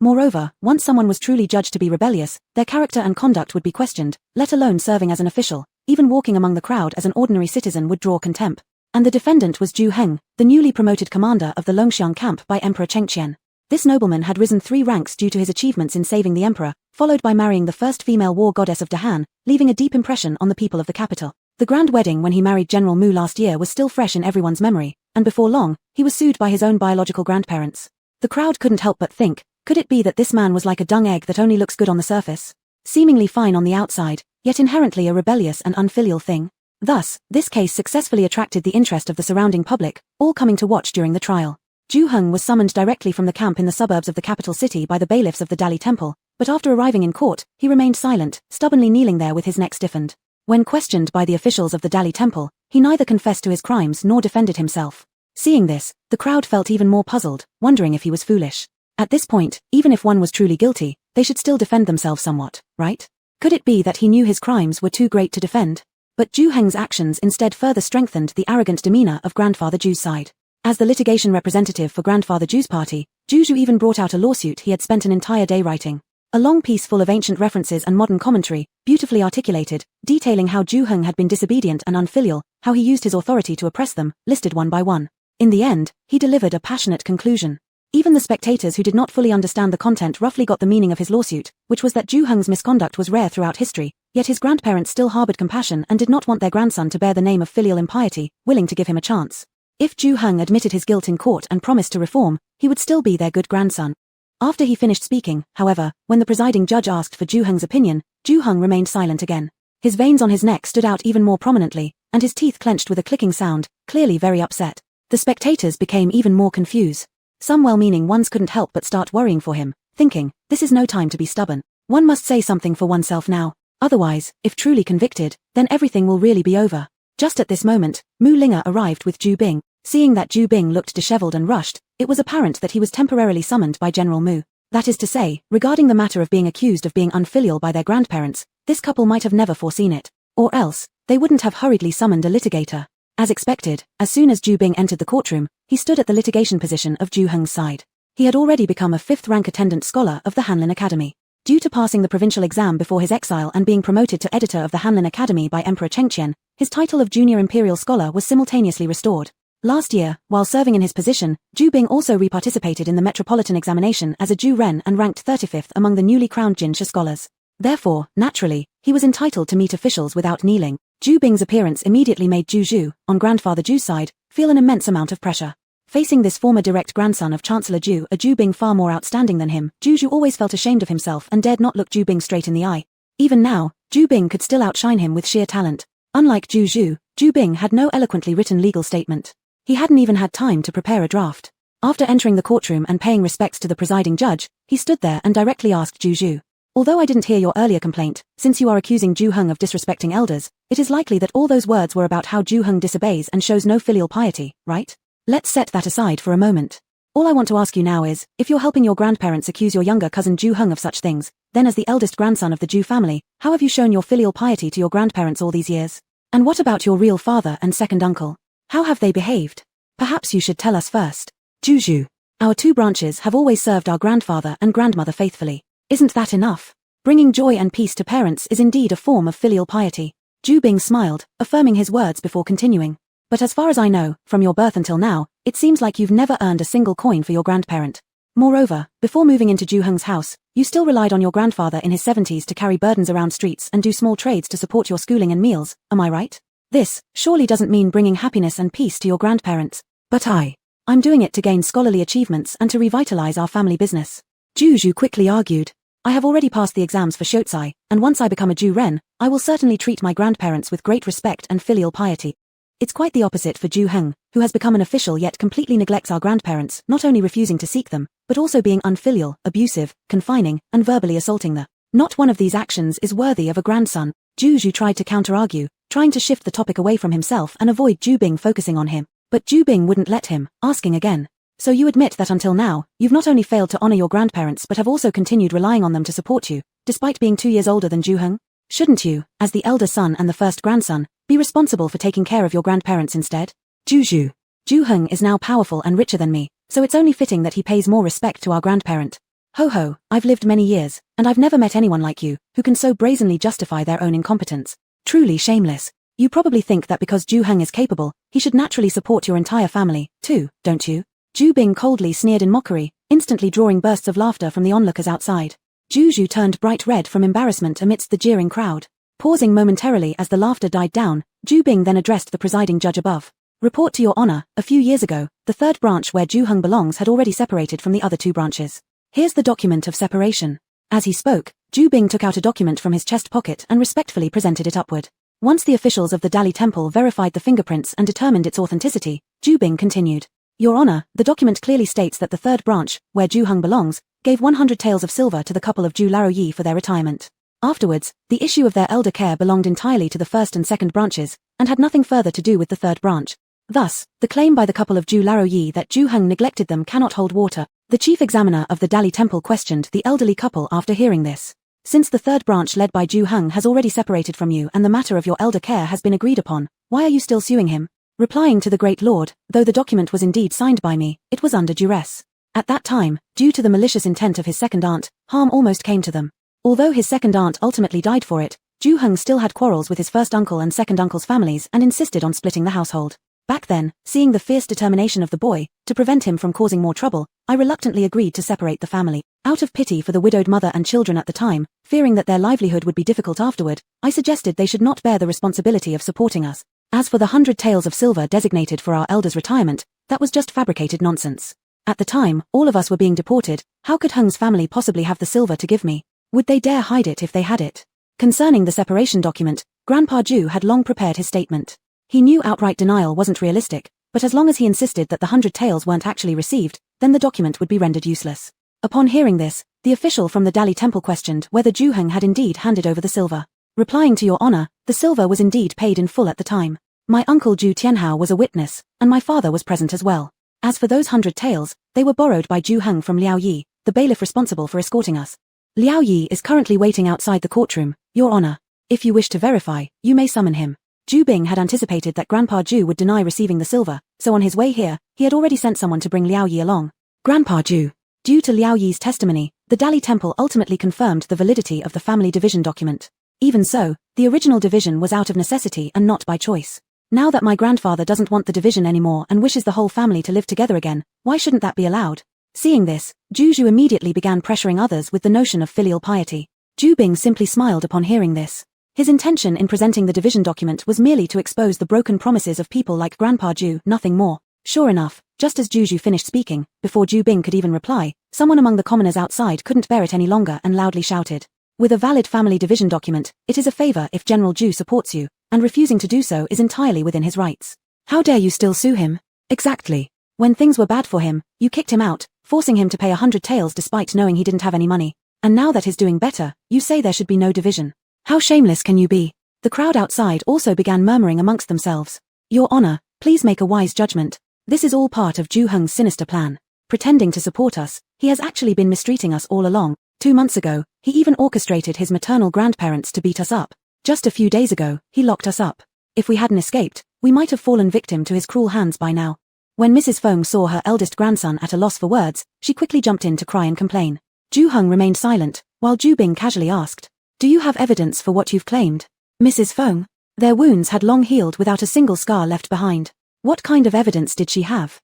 Moreover, once someone was truly judged to be rebellious, their character and conduct would be questioned, let alone serving as an official. Even walking among the crowd as an ordinary citizen would draw contempt. And the defendant was Ju Heng, the newly promoted commander of the Longxiang camp by Emperor Chengqian. This nobleman had risen 3 ranks due to his achievements in saving the emperor, followed by marrying the first female war goddess of Dahan, leaving a deep impression on the people of the capital. The grand wedding when he married General Mu last year was still fresh in everyone's memory, and before long, he was sued by his own biological grandparents. The crowd couldn't help but think, could it be that this man was like a dung egg that only looks good on the surface? Seemingly fine on the outside, yet inherently a rebellious and unfilial thing. Thus, this case successfully attracted the interest of the surrounding public, all coming to watch during the trial. Ju Heng was summoned directly from the camp in the suburbs of the capital city by the bailiffs of the Dali Temple, but after arriving in court, he remained silent, stubbornly kneeling there with his neck stiffened. When questioned by the officials of the Dali Temple, he neither confessed to his crimes nor defended himself. Seeing this, the crowd felt even more puzzled, wondering if he was foolish. At this point, even if one was truly guilty, they should still defend themselves somewhat, right? Could it be that he knew his crimes were too great to defend? But Ju Heng's actions instead further strengthened the arrogant demeanor of Grandfather Ju's side. As the litigation representative for Grandfather Ju's party, Ju Zhu even brought out a lawsuit he had spent an entire day writing. A long piece full of ancient references and modern commentary, beautifully articulated, detailing how Ju Heng had been disobedient and unfilial, how he used his authority to oppress them, listed one by one. In the end, he delivered a passionate conclusion. Even the spectators who did not fully understand the content roughly got the meaning of his lawsuit, which was that Ju Heng's misconduct was rare throughout history, yet his grandparents still harbored compassion and did not want their grandson to bear the name of filial impiety, willing to give him a chance. If Ju Heng admitted his guilt in court and promised to reform, he would still be their good grandson. After he finished speaking, however, when the presiding judge asked for Ju Heng's opinion, Ju Heng remained silent again. His veins on his neck stood out even more prominently, and his teeth clenched with a clicking sound, clearly very upset. The spectators became even more confused. Some well-meaning ones couldn't help but start worrying for him, thinking, this is no time to be stubborn. One must say something for oneself now. Otherwise, if truly convicted, then everything will really be over. Just at this moment, Mu Linga arrived with Ju Bing. Seeing that Ju Bing looked disheveled and rushed, it was apparent that he was temporarily summoned by General Mu. That is to say, regarding the matter of being accused of being unfilial by their grandparents, this couple might have never foreseen it. Or else, they wouldn't have hurriedly summoned a litigator. As expected, as soon as Ju Bing entered the courtroom, he stood at the litigation position of Ju Heng's side. He had already become a 5th-rank attendant scholar of the Hanlin Academy. Due to passing the provincial exam before his exile and being promoted to editor of the Hanlin Academy by Emperor Chengqian, his title of junior imperial scholar was simultaneously restored. Last year, while serving in his position, Ju Bing also reparticipated in the metropolitan examination as a Ju Ren and ranked 35th among the newly crowned Jinsha scholars. Therefore, naturally, he was entitled to meet officials without kneeling. Ju Bing's appearance immediately made Ju Zhu, on grandfather Ju's side, feel an immense amount of pressure. Facing this former direct grandson of Chancellor Ju, a Ju Bing far more outstanding than him, Ju Zhu always felt ashamed of himself and dared not look Ju Bing straight in the eye. Even now, Ju Bing could still outshine him with sheer talent. Unlike Ju Zhu, Ju Bing had no eloquently written legal statement. He hadn't even had time to prepare a draft. After entering the courtroom and paying respects to the presiding judge, he stood there and directly asked Ju Zhu. Although I didn't hear your earlier complaint, since you are accusing Ju Heng of disrespecting elders, it is likely that all those words were about how Ju Heng disobeys and shows no filial piety, right? Let's set that aside for a moment. All I want to ask you now is, if you're helping your grandparents accuse your younger cousin Ju Heng of such things, then as the eldest grandson of the Ju family, how have you shown your filial piety to your grandparents all these years? And what about your real father and second uncle? How have they behaved? Perhaps you should tell us first. Ju Zhu. Our two branches have always served our grandfather and grandmother faithfully. Isn't that enough? Bringing joy and peace to parents is indeed a form of filial piety. Ju Bing smiled, affirming his words before continuing. But as far as I know, from your birth until now, it seems like you've never earned a single coin for your grandparent. Moreover, before moving into Ju Heng's house, you still relied on your grandfather in his 70s to carry burdens around streets and do small trades to support your schooling and meals, am I right? This, surely doesn't mean bringing happiness and peace to your grandparents. But I'm doing it to gain scholarly achievements and to revitalize our family business. Ju Zhu quickly argued. I have already passed the exams for Shotsai, and once I become a Ju Ren, I will certainly treat my grandparents with great respect and filial piety. It's quite the opposite for Ju Heng, who has become an official yet completely neglects our grandparents, not only refusing to seek them, but also being unfilial, abusive, confining, and verbally assaulting them. Not one of these actions is worthy of a grandson. Ju Zhu tried to counter-argue, trying to shift the topic away from himself and avoid Ju Bing focusing on him. But Ju Bing wouldn't let him, asking again. So you admit that until now, you've not only failed to honor your grandparents but have also continued relying on them to support you, despite being 2 years older than Ju Heng? Shouldn't you, as the elder son and the first grandson, be responsible for taking care of your grandparents instead? Ju Zhu. Ju Heng is now powerful and richer than me, so it's only fitting that he pays more respect to our grandparent. Ho ho, I've lived many years, and I've never met anyone like you, who can so brazenly justify their own incompetence. Truly shameless. You probably think that because Ju Heng is capable, he should naturally support your entire family, too, don't you? Ju Bing coldly sneered in mockery, instantly drawing bursts of laughter from the onlookers outside. Ju Zhu turned bright red from embarrassment amidst the jeering crowd. Pausing momentarily as the laughter died down, Ju Bing then addressed the presiding judge above. Report to your honor, a few years ago, the third branch where Ju Heng belongs had already separated from the other two branches. Here's the document of separation. As he spoke, Ju Bing took out a document from his chest pocket and respectfully presented it upward. Once the officials of the Dali Temple verified the fingerprints and determined its authenticity, Ju Bing continued. Your honor, the document clearly states that the third branch, where Ju Heng belongs, gave 100 taels of silver to the couple of Ju Laro Yi for their retirement. Afterwards, the issue of their elder care belonged entirely to the first and second branches, and had nothing further to do with the third branch. Thus, the claim by the couple of Ju Laro Yi that Ju Heng neglected them cannot hold water. The chief examiner of the Dali Temple questioned the elderly couple after hearing this. Since the third branch led by Ju Heng has already separated from you and the matter of your elder care has been agreed upon, why are you still suing him? Replying to the great lord, though the document was indeed signed by me, it was under duress. At that time, due to the malicious intent of his second aunt, harm almost came to them. Although his second aunt ultimately died for it, Ju Heng still had quarrels with his first uncle and second uncle's families and insisted on splitting the household. Back then, seeing the fierce determination of the boy, to prevent him from causing more trouble, I reluctantly agreed to separate the family. Out of pity for the widowed mother and children at the time, fearing that their livelihood would be difficult afterward, I suggested they should not bear the responsibility of supporting us. As for the 100 taels of silver designated for our elders' retirement, that was just fabricated nonsense. At the time, all of us were being deported. How could Heng's family possibly have the silver to give me? Would they dare hide it if they had it? Concerning the separation document, Grandpa Ju had long prepared his statement. He knew outright denial wasn't realistic, but as long as he insisted that the 100 taels weren't actually received, then the document would be rendered useless. Upon hearing this, the official from the Dali Temple questioned whether Ju Heng had indeed handed over the silver. Replying to your honor, the silver was indeed paid in full at the time. My uncle Ju Tianhao was a witness, and my father was present as well. As for those 100 taels, they were borrowed by Ju Heng from Liao Yi, the bailiff responsible for escorting us. Liao Yi is currently waiting outside the courtroom, your honor. If you wish to verify, you may summon him. Ju Bing had anticipated that Grandpa Ju would deny receiving the silver, so on his way here, he had already sent someone to bring Liao Yi along. Grandpa Ju. Due to Liao Yi's testimony, the Dali Temple ultimately confirmed the validity of the family division document. Even so, the original division was out of necessity and not by choice. Now that my grandfather doesn't want the division anymore and wishes the whole family to live together again, why shouldn't that be allowed? Seeing this, Juju immediately began pressuring others with the notion of filial piety. Ju Bing simply smiled upon hearing this. His intention in presenting the division document was merely to expose the broken promises of people like Grandpa Ju, nothing more. Sure enough, just as Juju finished speaking, before Ju Bing could even reply, someone among the commoners outside couldn't bear it any longer and loudly shouted. With a valid family division document, it is a favor if General Ju supports you, and refusing to do so is entirely within his rights. How dare you still sue him? Exactly. When things were bad for him, you kicked him out, forcing him to pay 100 taels despite knowing he didn't have any money. And now that he's doing better, you say there should be no division. How shameless can you be? The crowd outside also began murmuring amongst themselves. Your Honor, please make a wise judgment. This is all part of Ju Heng's sinister plan. Pretending to support us, he has actually been mistreating us all along. 2 months ago, he even orchestrated his maternal grandparents to beat us up. Just a few days ago, he locked us up. If we hadn't escaped, we might have fallen victim to his cruel hands by now. When Mrs. Feng saw her eldest grandson at a loss for words, she quickly jumped in to cry and complain. Ju Heng remained silent, while Ju Bing casually asked, "Do you have evidence for what you've claimed?" Mrs. Feng? Their wounds had long healed without a single scar left behind. What kind of evidence did she have?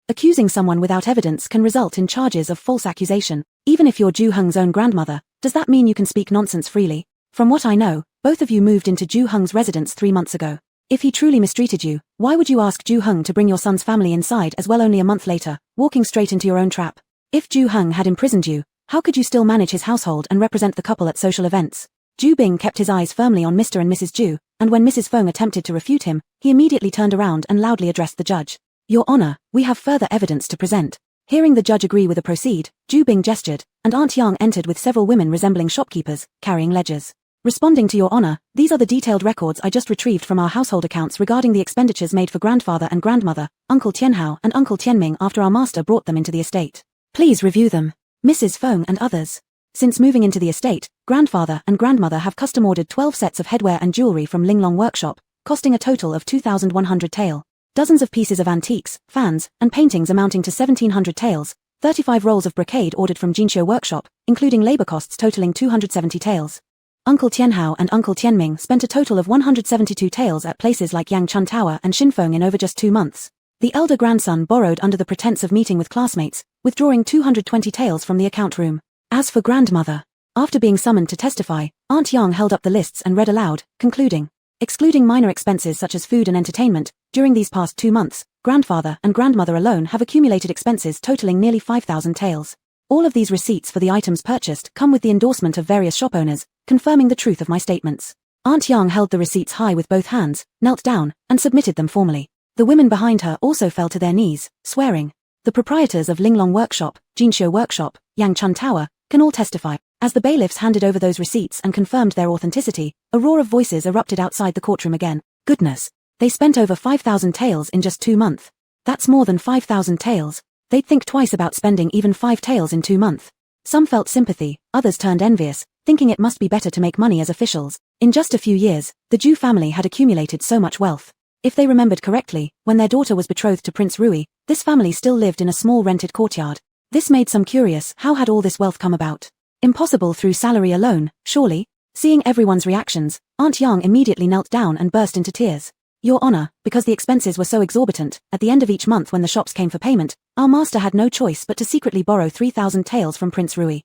Accusing someone without evidence can result in charges of false accusation. Even if you're Ju Heng's own grandmother, does that mean you can speak nonsense freely? From what I know, both of you moved into Ju Heng's residence 3 months ago. If he truly mistreated you, why would you ask Ju Heng to bring your son's family inside as well only a month later, walking straight into your own trap? If Ju Heng had imprisoned you, how could you still manage his household and represent the couple at social events? Ju Bing kept his eyes firmly on Mr. and Mrs. Ju, and when Mrs. Feng attempted to refute him, he immediately turned around and loudly addressed the judge. Your Honor, we have further evidence to present. Hearing the judge agree with a proceed, Ju Bing gestured, and Aunt Yang entered with several women resembling shopkeepers, carrying ledgers. Responding to Your Honor, these are the detailed records I just retrieved from our household accounts regarding the expenditures made for grandfather and grandmother, Uncle Tianhao and Uncle Tianming after our master brought them into the estate. Please review them. Mrs. Feng and others. Since moving into the estate, grandfather and grandmother have custom ordered 12 sets of headwear and jewelry from Linglong Workshop, costing a total of 2,100 tael. Dozens of pieces of antiques, fans, and paintings amounting to 1,700 taels, 35 rolls of brocade ordered from Jinxiu Workshop, including labor costs totaling 270 taels. Uncle Tianhao and Uncle Tianming spent a total of 172 taels at places like Yangchun Tower and Xinfeng in over just 2 months. The elder grandson borrowed under the pretense of meeting with classmates, withdrawing 220 taels from the account room. As for grandmother, after being summoned to testify, Aunt Yang held up the lists and read aloud, concluding, excluding minor expenses such as food and entertainment, during these past 2 months, grandfather and grandmother alone have accumulated expenses totaling nearly 5,000 taels. All of these receipts for the items purchased come with the endorsement of various shop owners, confirming the truth of my statements. Aunt Yang held the receipts high with both hands, knelt down, and submitted them formally. The women behind her also fell to their knees, swearing. The proprietors of Linglong Workshop, Jinxiu Workshop, Yangchun Tower, can all testify. As the bailiffs handed over those receipts and confirmed their authenticity, a roar of voices erupted outside the courtroom again. Goodness! They spent over 5,000 taels in just 2 months. That's more than 5,000 taels. They'd think twice about spending even 5 taels in 2 months. Some felt sympathy, others turned envious, thinking it must be better to make money as officials. In just a few years, the Ju family had accumulated so much wealth. If they remembered correctly, when their daughter was betrothed to Prince Rui, this family still lived in a small rented courtyard. This made some curious, how had all this wealth come about? Impossible through salary alone, surely? Seeing everyone's reactions, Aunt Yang immediately knelt down and burst into tears. Your Honor, because the expenses were so exorbitant, at the end of each month when the shops came for payment, our master had no choice but to secretly borrow 3,000 taels from Prince Rui.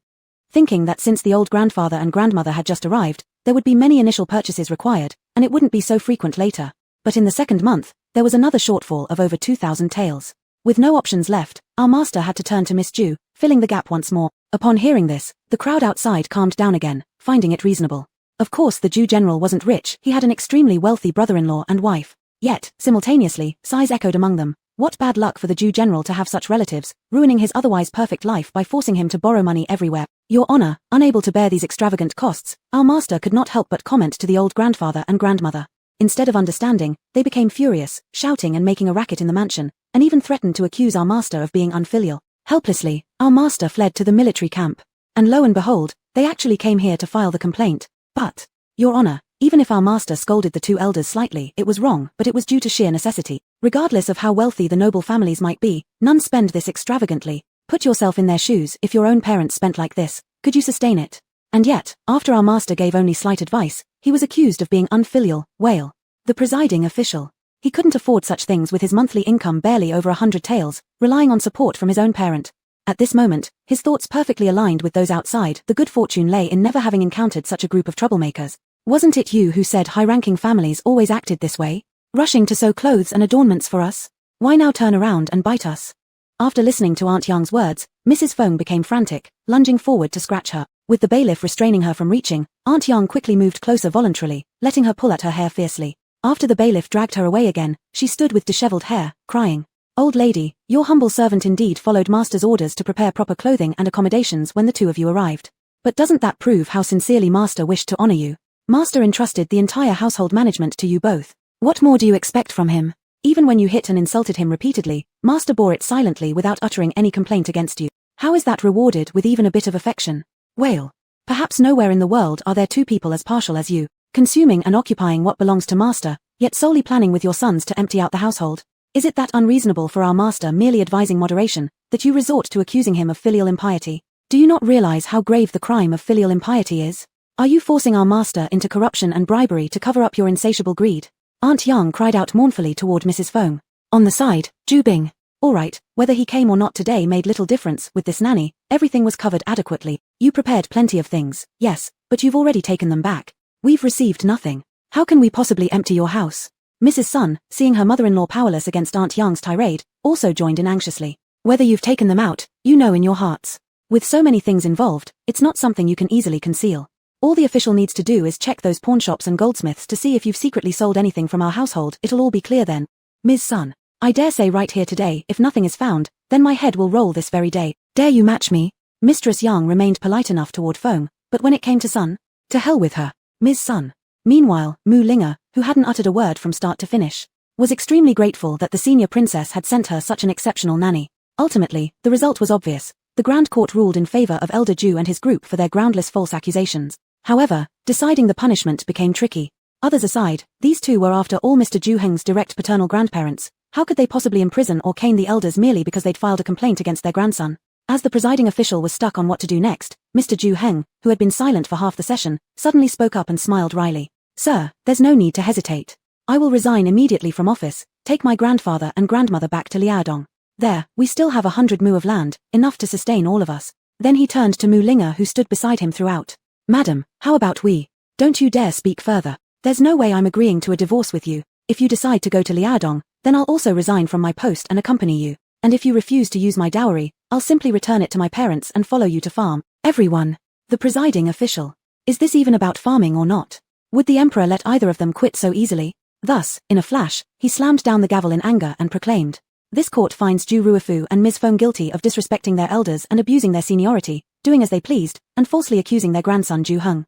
Thinking that since the old grandfather and grandmother had just arrived, there would be many initial purchases required, and it wouldn't be so frequent later. But in the second month, there was another shortfall of over 2,000 taels. With no options left, our master had to turn to Miss Ju, filling the gap once more. Upon hearing this, the crowd outside calmed down again, finding it reasonable. Of course the Ju general wasn't rich, he had an extremely wealthy brother-in-law and wife. Yet, simultaneously, sighs echoed among them. What bad luck for the Ju general to have such relatives, ruining his otherwise perfect life by forcing him to borrow money everywhere. Your Honor, unable to bear these extravagant costs, our master could not help but comment to the old grandfather and grandmother. Instead of understanding, they became furious, shouting and making a racket in the mansion, and even threatened to accuse our master of being unfilial. Helplessly, our master fled to the military camp. And lo and behold, they actually came here to file the complaint. But, Your Honor, even if our master scolded the 2 elders slightly, it was wrong, but it was due to sheer necessity. Regardless of how wealthy the noble families might be, none spend this extravagantly. Put yourself in their shoes. If your own parents spent like this, could you sustain it? And yet, after our master gave only slight advice, he was accused of being unfilial. Wail. The presiding official. He couldn't afford such things with his monthly income barely over 100 taels, relying on support from his own parent. At this moment, his thoughts perfectly aligned with those outside. The good fortune lay in never having encountered such a group of troublemakers. Wasn't it you who said high-ranking families always acted this way? Rushing to sew clothes and adornments for us? Why now turn around and bite us? After listening to Aunt Young's words, Mrs. Fong became frantic, lunging forward to scratch her. With the bailiff restraining her from reaching, Aunt Young quickly moved closer voluntarily, letting her pull at her hair fiercely. After the bailiff dragged her away again, she stood with disheveled hair, crying, "Old lady, your humble servant indeed followed master's orders to prepare proper clothing and accommodations when the two of you arrived. But doesn't that prove how sincerely master wished to honor you? Master entrusted the entire household management to you both. What more do you expect from him? Even when you hit and insulted him repeatedly, master bore it silently without uttering any complaint against you. How is that rewarded with even a bit of affection? Wail. Perhaps nowhere in the world are there two people as partial as you, consuming and occupying what belongs to master, yet solely planning with your sons to empty out the household. Is it that unreasonable for our master merely advising moderation, that you resort to accusing him of filial impiety? Do you not realize how grave the crime of filial impiety is? Are you forcing our master into corruption and bribery to cover up your insatiable greed?" Aunt Yang cried out mournfully toward Mrs. Fong. On the side, Ju Bing. All right, whether he came or not today made little difference. With this nanny, everything was covered adequately. You prepared plenty of things, yes, but you've already taken them back. We've received nothing. How can we possibly empty your house? Mrs. Sun, seeing her mother-in-law powerless against Aunt Yang's tirade, also joined in anxiously. Whether you've taken them out, you know in your hearts. With so many things involved, it's not something you can easily conceal. All the official needs to do is check those pawnshops and goldsmiths to see if you've secretly sold anything from our household. It'll all be clear then. Ms. Sun, I dare say right here today, if nothing is found, then my head will roll this very day. Dare you match me? Mistress Yang remained polite enough toward Fong, but when it came to Sun, to hell with her. Ms. Sun. Meanwhile, Mu Linger, who hadn't uttered a word from start to finish, was extremely grateful that the senior princess had sent her such an exceptional nanny. Ultimately, the result was obvious. The Grand Court ruled in favor of Elder Ju and his group for their groundless false accusations. However, deciding the punishment became tricky. Others aside, these two were after all Mr. Ju Heng's direct paternal grandparents. How could they possibly imprison or cane the elders merely because they'd filed a complaint against their grandson? As the presiding official was stuck on what to do next, Mr. Ju Heng, who had been silent for half the session, suddenly spoke up and smiled wryly. Sir, there's no need to hesitate. I will resign immediately from office, take my grandfather and grandmother back to Liaodong. There, we still have 100 mu of land, enough to sustain all of us. Then he turned to Mu Linger who stood beside him throughout. Madam, how about we? Don't you dare speak further. There's no way I'm agreeing to a divorce with you. If you decide to go to Liaodong, then I'll also resign from my post and accompany you. And if you refuse to use my dowry, I'll simply return it to my parents and follow you to farm. Everyone. The presiding official. Is this even about farming or not? Would the emperor let either of them quit so easily? Thus, in a flash, he slammed down the gavel in anger and proclaimed, "This court finds Ju Ruifu and Ms. Fong guilty of disrespecting their elders and abusing their seniority, doing as they pleased, and falsely accusing their grandson Ju Heng.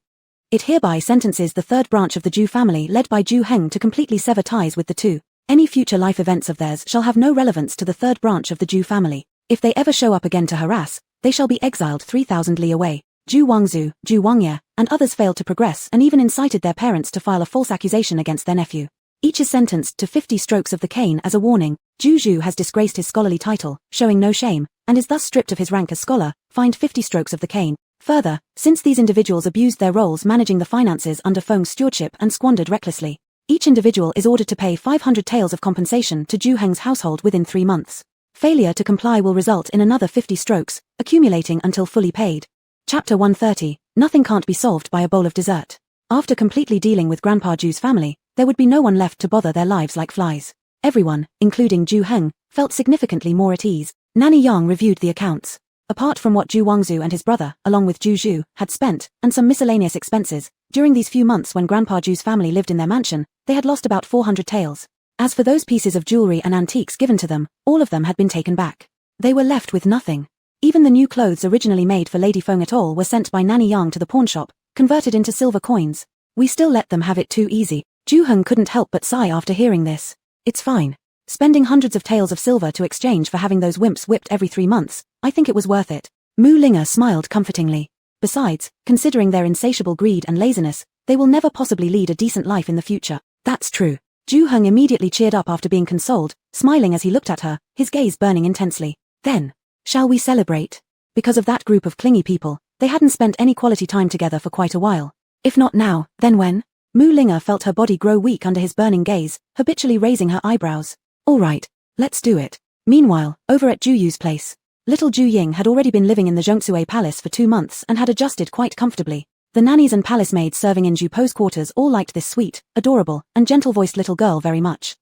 It hereby sentences the third branch of the Ju family led by Ju Heng to completely sever ties with the two. Any future life events of theirs shall have no relevance to the third branch of the Ju family. If they ever show up again to harass, they shall be exiled 3,000 li away." Ju Wangzu, Ju Wangye, and others failed to progress and even incited their parents to file a false accusation against their nephew. Each is sentenced to 50 strokes of the cane as a warning. Ju Zhu has disgraced his scholarly title, showing no shame, and is thus stripped of his rank as scholar, fined 50 strokes of the cane. Further, since these individuals abused their roles managing the finances under Feng's stewardship and squandered recklessly, each individual is ordered to pay 500 taels of compensation to Ju Heng's household within 3 months. Failure to comply will result in another 50 strokes, accumulating until fully paid. Chapter 130, Nothing Can't Be Solved by a Bowl of Dessert. After completely dealing with Grandpa Ju's family, there would be no one left to bother their lives like flies. Everyone, including Ju Heng, felt significantly more at ease. Nanny Yang reviewed the accounts. Apart from what Ju Wangzu and his brother, along with Ju Zhu, had spent, and some miscellaneous expenses, during these few months when Grandpa Ju's family lived in their mansion, they had lost about 400 taels. As for those pieces of jewelry and antiques given to them, all of them had been taken back. They were left with nothing. Even the new clothes originally made for Lady Feng et al. Were sent by Nanny Yang to the pawnshop, converted into silver coins. We still let them have it too easy. Ju Heng couldn't help but sigh after hearing this. It's fine. Spending hundreds of taels of silver to exchange for having those wimps whipped every 3 months, I think it was worth it. Mu Linger smiled comfortingly. Besides, considering their insatiable greed and laziness, they will never possibly lead a decent life in the future. That's true. Ju Heng immediately cheered up after being consoled, smiling as he looked at her, his gaze burning intensely. Then, shall we celebrate? Because of that group of clingy people, they hadn't spent any quality time together for quite a while. If not now, then when? Mu Linga felt her body grow weak under his burning gaze, habitually raising her eyebrows. All right, let's do it. Meanwhile, over at Ju Yu's place. Little Ju Ying had already been living in the Zhongsue Palace for 2 months and had adjusted quite comfortably. The nannies and palace maids serving in Ju Po's quarters all liked this sweet, adorable, and gentle-voiced little girl very much.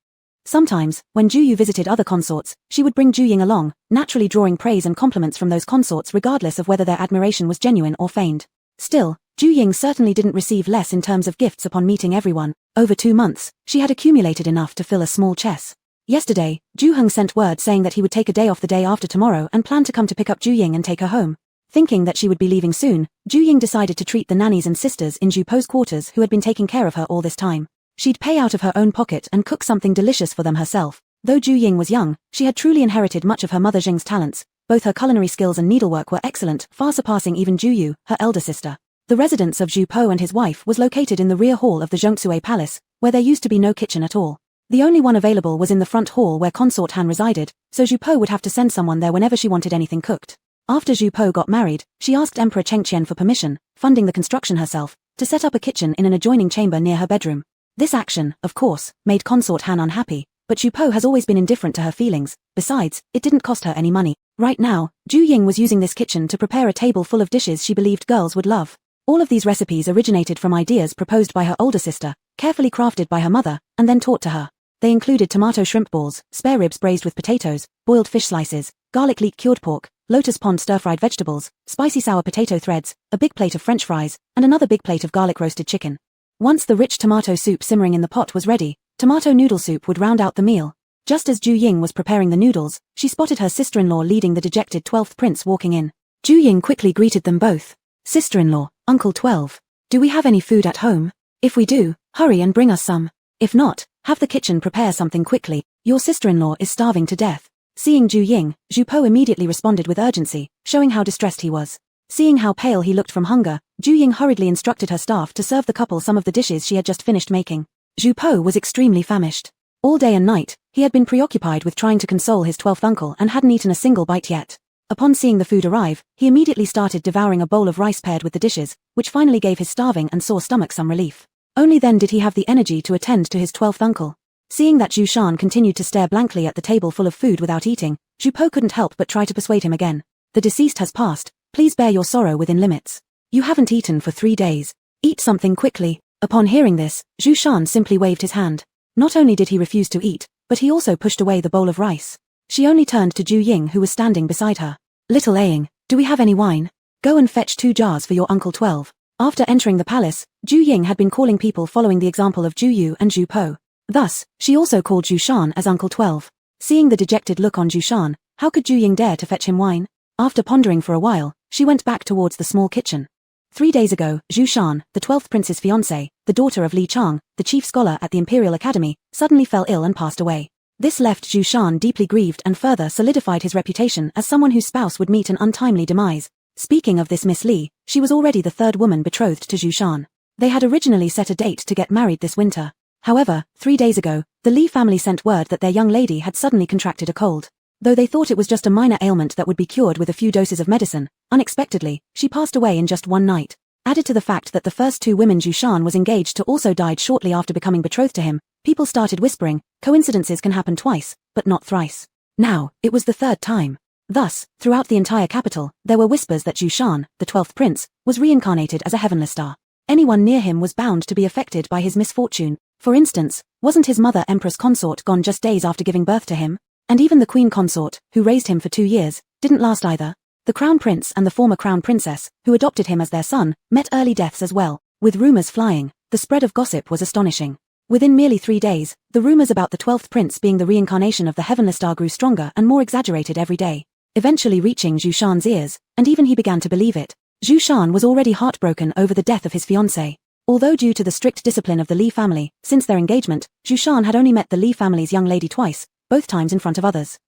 Sometimes, when Ju Yu visited other consorts, she would bring Ju Ying along, naturally drawing praise and compliments from those consorts regardless of whether their admiration was genuine or feigned. Still, Ju Ying certainly didn't receive less in terms of gifts upon meeting everyone. Over 2 months, she had accumulated enough to fill a small chest. Yesterday, Ju Heng sent word saying that he would take a day off the day after tomorrow and planned to come to pick up Ju Ying and take her home. Thinking that she would be leaving soon, Ju Ying decided to treat the nannies and sisters in Ju Po's quarters who had been taking care of her all this time. She'd pay out of her own pocket and cook something delicious for them herself. Though Ju Ying was young, she had truly inherited much of her mother Jing's talents. Both her culinary skills and needlework were excellent, far surpassing even Ju Yu, her elder sister. The residence of Ju Po and his wife was located in the rear hall of the Zhongsue Palace, where there used to be no kitchen at all. The only one available was in the front hall where Consort Han resided, so Ju Po would have to send someone there whenever she wanted anything cooked. After Ju Po got married, she asked Emperor Chengqian for permission, funding the construction herself, to set up a kitchen in an adjoining chamber near her bedroom. This action, of course, made Consort Han unhappy, but Ju Po has always been indifferent to her feelings. Besides, it didn't cost her any money. Right now, Ju Ying was using this kitchen to prepare a table full of dishes she believed girls would love. All of these recipes originated from ideas proposed by her older sister, carefully crafted by her mother, and then taught to her. They included tomato shrimp balls, spare ribs braised with potatoes, boiled fish slices, garlic leek cured pork, lotus pond stir-fried vegetables, spicy sour potato threads, a big plate of French fries, and another big plate of garlic roasted chicken. Once the rich tomato soup simmering in the pot was ready, tomato noodle soup would round out the meal. Just as Ju Ying was preparing the noodles, she spotted her sister-in-law leading the dejected 12th prince walking in. Ju Ying quickly greeted them both. Sister-in-law, Uncle 12. Do we have any food at home? If we do, hurry and bring us some. If not, have the kitchen prepare something quickly. Your sister-in-law is starving to death. Seeing Ju Ying, Ju Po immediately responded with urgency, showing how distressed he was. Seeing how pale he looked from hunger, Ju Ying hurriedly instructed her staff to serve the couple some of the dishes she had just finished making. Ju Po was extremely famished. All day and night, he had been preoccupied with trying to console his 12th uncle and hadn't eaten a single bite yet. Upon seeing the food arrive, he immediately started devouring a bowl of rice paired with the dishes, which finally gave his starving and sore stomach some relief. Only then did he have the energy to attend to his 12th uncle. Seeing that Zhu Shan continued to stare blankly at the table full of food without eating, Zhu Po couldn't help but try to persuade him again. The deceased has passed, please bear your sorrow within limits. You haven't eaten for 3 days. Eat something quickly. Upon hearing this, Zhu Shan simply waved his hand. Not only did he refuse to eat, but he also pushed away the bowl of rice. She only turned to Ju Ying who was standing beside her. Little Aang, do we have any wine? Go and fetch 2 jars for your Uncle 12. After entering the palace, Ju Ying had been calling people following the example of Ju Yu and Ju Po. Thus, she also called Zhu Shan as Uncle 12. Seeing the dejected look on Zhu Shan, how could Ju Ying dare to fetch him wine? After pondering for a while, she went back towards the small kitchen. 3 days ago, Zhu Shan, the 12th prince's fiancée, the daughter of Li Chang, the chief scholar at the Imperial Academy, suddenly fell ill and passed away. This left Zhu Shan deeply grieved and further solidified his reputation as someone whose spouse would meet an untimely demise. Speaking of this Miss Li, she was already the 3rd woman betrothed to Zhu Shan. They had originally set a date to get married this winter. However, 3 days ago, the Li family sent word that their young lady had suddenly contracted a cold. Though they thought it was just a minor ailment that would be cured with a few doses of medicine, unexpectedly, she passed away in just 1 night. Added to the fact that the first 2 women Zhu Shan was engaged to also died shortly after becoming betrothed to him, people started whispering, coincidences can happen twice, but not thrice. Now, it was the 3rd time. Thus, throughout the entire capital, there were whispers that Zhu Shan, the 12th prince, was reincarnated as a heavenless star. Anyone near him was bound to be affected by his misfortune. For instance, wasn't his mother Empress Consort gone just days after giving birth to him? And even the Queen Consort, who raised him for 2 years, didn't last either. The Crown Prince and the former Crown Princess, who adopted him as their son, met early deaths as well. With rumors flying, the spread of gossip was astonishing. Within merely 3 days, the rumors about the 12th prince being the reincarnation of the heavenless star grew stronger and more exaggerated every day, eventually reaching Zhu Shan's ears, and even he began to believe it. Zhu Shan was already heartbroken over the death of his fiancée. Although due to the strict discipline of the Li family, since their engagement, Zhu Shan had only met the Li family's young lady twice, both times in front of others.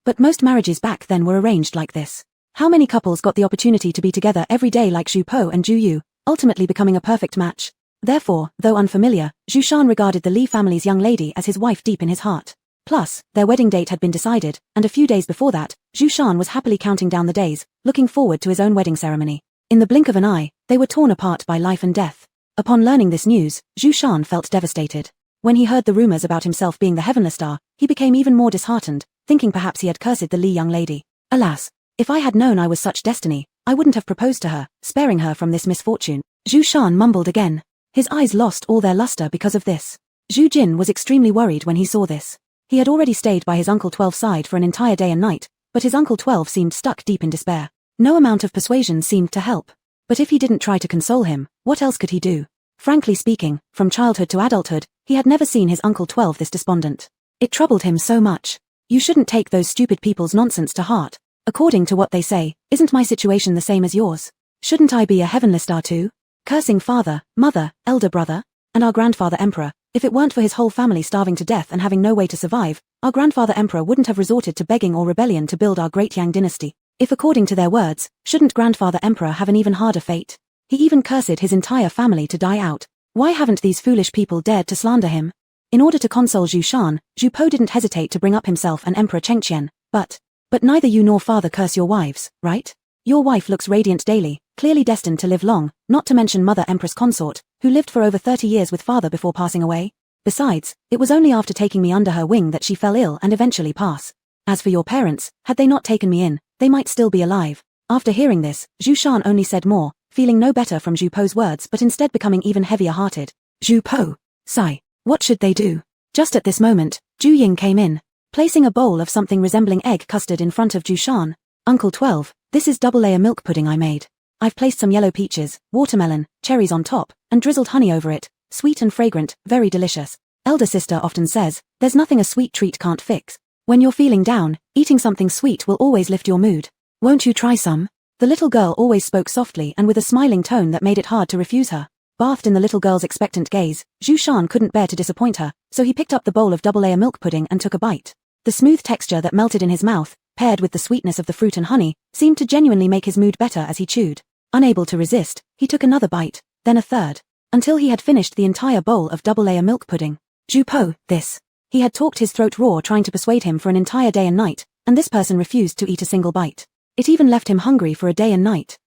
But most marriages back then were arranged like this. How many couples got the opportunity to be together every day like Zhu Po and Ju Yu, ultimately becoming a perfect match? Therefore, though unfamiliar, Zhu Shan regarded the Li family's young lady as his wife deep in his heart. Plus, their wedding date had been decided, and a few days before that, Zhu Shan was happily counting down the days, looking forward to his own wedding ceremony. In the blink of an eye, they were torn apart by life and death. Upon learning this news, Zhu Shan felt devastated. When he heard the rumors about himself being the Heavenly Star, he became even more disheartened, thinking perhaps he had cursed the Li young lady. Alas, if I had known I was such destiny, I wouldn't have proposed to her, sparing her from this misfortune. Zhu Shan mumbled again. His eyes lost all their luster because of this. Zhu Jin was extremely worried when he saw this. He had already stayed by his Uncle 12's side for an entire day and night, but his Uncle 12 seemed stuck deep in despair. No amount of persuasion seemed to help. But if he didn't try to console him, what else could he do? Frankly speaking, from childhood to adulthood, he had never seen his Uncle 12 this despondent. It troubled him so much. You shouldn't take those stupid people's nonsense to heart. According to what they say, isn't my situation the same as yours? Shouldn't I be a Heavenly Star too? Cursing father, mother, elder brother, and our grandfather emperor. If it weren't for his whole family starving to death and having no way to survive, our grandfather emperor wouldn't have resorted to begging or rebellion to build our great Yang dynasty. If according to their words, shouldn't grandfather emperor have an even harder fate? He even cursed his entire family to die out. Why haven't these foolish people dared to slander him? In order to console Zhu Shan, Zhu Po didn't hesitate to bring up himself and Emperor Chengqian. But neither you nor father curse your wives, right? Your wife looks radiant daily, clearly destined to live long, not to mention Mother Empress Consort, who lived for over 30 years with father before passing away. Besides, it was only after taking me under her wing that she fell ill and eventually passed. As for your parents, had they not taken me in, they might still be alive. After hearing this, Zhu Shan only said more, feeling no better from Zhu Po's words but instead becoming even heavier-hearted. Zhu Po, sigh, what should they do? Just at this moment, Zhu Ying came in, placing a bowl of something resembling egg custard in front of Zhu Shan. Uncle 12, this is double-layer milk pudding I made. I've placed some yellow peaches, watermelon, cherries on top, and drizzled honey over it, sweet and fragrant, very delicious. Elder sister often says, there's nothing a sweet treat can't fix. When you're feeling down, eating something sweet will always lift your mood. Won't you try some? The little girl always spoke softly and with a smiling tone that made it hard to refuse her. Bathed in the little girl's expectant gaze, Zhu Shan couldn't bear to disappoint her, so he picked up the bowl of double-layer milk pudding and took a bite. The smooth texture that melted in his mouth, paired with the sweetness of the fruit and honey, seemed to genuinely make his mood better as he chewed. Unable to resist, he took another bite, then a third, until he had finished the entire bowl of double-layer milk pudding. Zhu Po, this. He had talked his throat raw trying to persuade him for an entire day and night, and this person refused to eat a single bite. It even left him hungry for a day and night.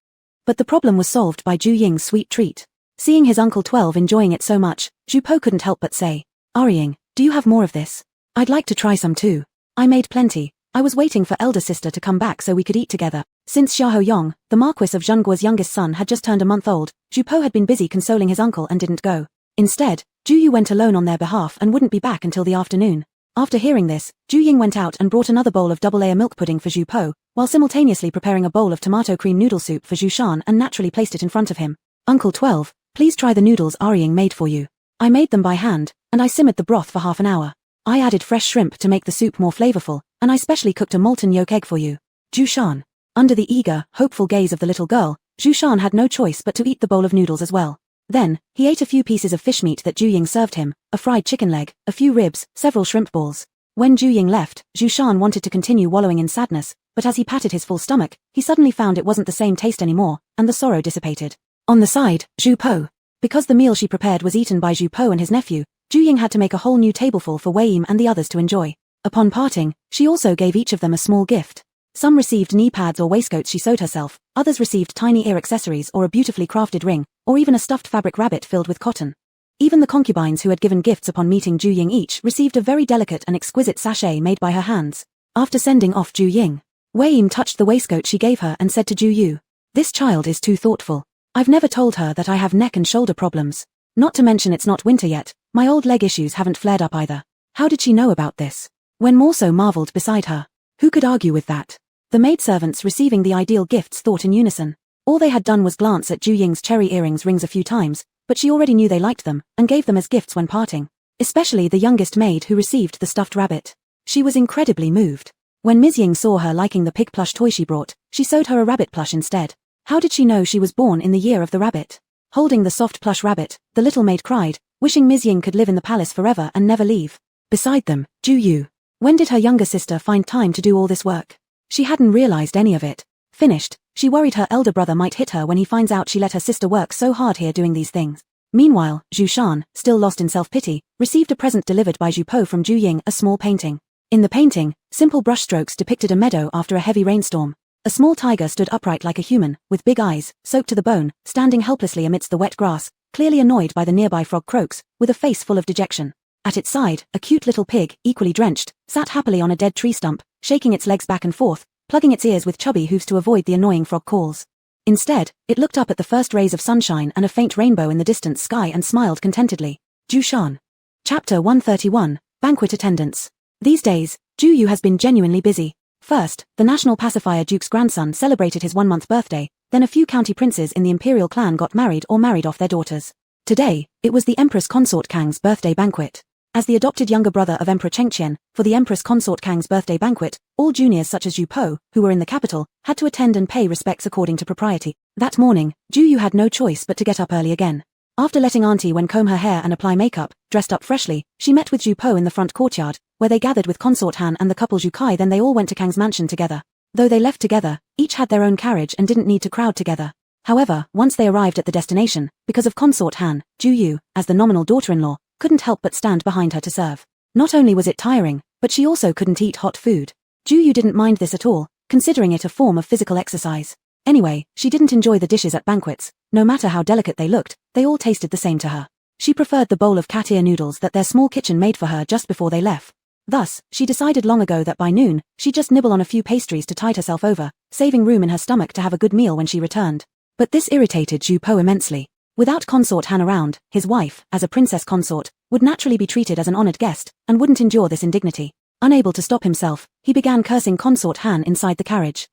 But the problem was solved by Zhu Ying's sweet treat. Seeing his Uncle 12 enjoying it so much, Zhu Po couldn't help but say, Ying, do you have more of this? I'd like to try some too. I made plenty. I was waiting for elder sister to come back so we could eat together. Since Xiahou Yong, the Marquis of Zhengguo's youngest son had just turned a month old, Zhu Po had been busy consoling his uncle and didn't go. Instead, Zhu Yu went alone on their behalf and wouldn't be back until the afternoon. After hearing this, Zhu Ying went out and brought another bowl of double-layer milk pudding for Zhu Po, while simultaneously preparing a bowl of tomato cream noodle soup for Zhu Shan and naturally placed it in front of him. Uncle 12, please try the noodles Ying made for you. I made them by hand, and I simmered the broth for half an hour. I added fresh shrimp to make the soup more flavorful, and I specially cooked a molten yolk egg for you. Zhu Shan. Under the eager, hopeful gaze of the little girl, Zhu Shan had no choice but to eat the bowl of noodles as well. Then, he ate a few pieces of fish meat that Zhu Ying served him, a fried chicken leg, a few ribs, several shrimp balls. When Zhu Ying left, Zhu Shan wanted to continue wallowing in sadness, but as he patted his full stomach, he suddenly found it wasn't the same taste anymore, and the sorrow dissipated. On the side, Zhu Po. Because the meal she prepared was eaten by Zhu Po and his nephew, Zhu Ying had to make a whole new tableful for Wei Yim and the others to enjoy. Upon parting, she also gave each of them a small gift. Some received knee pads or waistcoats she sewed herself, others received tiny ear accessories or a beautifully crafted ring, or even a stuffed fabric rabbit filled with cotton. Even the concubines who had given gifts upon meeting Zhu Ying each received a very delicate and exquisite sachet made by her hands. After sending off Zhu Ying, Wei Yim touched the waistcoat she gave her and said to Zhu Yu, "This child is too thoughtful. I've never told her that I have neck and shoulder problems. Not to mention it's not winter yet, my old leg issues haven't flared up either. How did she know about this?" Wen Morso marveled beside her. Who could argue with that? The maidservants receiving the ideal gifts thought in unison. All they had done was glance at Zhu Ying's cherry earrings rings a few times, but she already knew they liked them, and gave them as gifts when parting. Especially the youngest maid who received the stuffed rabbit. She was incredibly moved. When Ms. Ying saw her liking the pig plush toy she brought, she sewed her a rabbit plush instead. How did she know she was born in the year of the rabbit? Holding the soft plush rabbit, the little maid cried, wishing Ms. Ying could live in the palace forever and never leave. Beside them, Zhu Yu. When did her younger sister find time to do all this work? She hadn't realized any of it. Finished, she worried her elder brother might hit her when he finds out she let her sister work so hard here doing these things. Meanwhile, Zhu Shan, still lost in self-pity, received a present delivered by Zhu Po from Zhu Ying, a small painting. In the painting, simple brushstrokes depicted a meadow after a heavy rainstorm. A small tiger stood upright like a human, with big eyes, soaked to the bone, standing helplessly amidst the wet grass, clearly annoyed by the nearby frog croaks, with a face full of dejection. At its side, a cute little pig, equally drenched, sat happily on a dead tree stump, shaking its legs back and forth, plugging its ears with chubby hooves to avoid the annoying frog calls. Instead, it looked up at the first rays of sunshine and a faint rainbow in the distant sky and smiled contentedly. Ju Shan. Chapter 131, Banquet Attendance. These days, Ju Yu has been genuinely busy. First, the national pacifier Duke's grandson celebrated his 1-month birthday, then a few county princes in the imperial clan got married or married off their daughters. Today, it was the Empress Consort Kang's birthday banquet. As the adopted younger brother of Emperor Chengqian, for the Empress Consort Kang's birthday banquet, all juniors such as Ju Po, who were in the capital, had to attend and pay respects according to propriety. That morning, Ju Yu had no choice but to get up early again. After letting Auntie Wen comb her hair and apply makeup, dressed up freshly, she met with Ju Po in the front courtyard, where they gathered with Consort Han and the couple Ju Kai. Then they all went to Kang's mansion together. Though they left together, each had their own carriage and didn't need to crowd together. However, once they arrived at the destination, because of Consort Han, Ju Yu, as the nominal daughter-in-law, couldn't help but stand behind her to serve. Not only was it tiring, but she also couldn't eat hot food. Ju Yu didn't mind this at all, considering it a form of physical exercise. Anyway, she didn't enjoy the dishes at banquets. No matter how delicate they looked, they all tasted the same to her. She preferred the bowl of cat ear noodles that their small kitchen made for her just before they left. Thus, she decided long ago that by noon, she'd just nibble on a few pastries to tide herself over, saving room in her stomach to have a good meal when she returned. But this irritated Ju Po immensely. Without Consort Han around, his wife, as a princess consort, would naturally be treated as an honored guest, and wouldn't endure this indignity. Unable to stop himself, he began cursing Consort Han inside the carriage.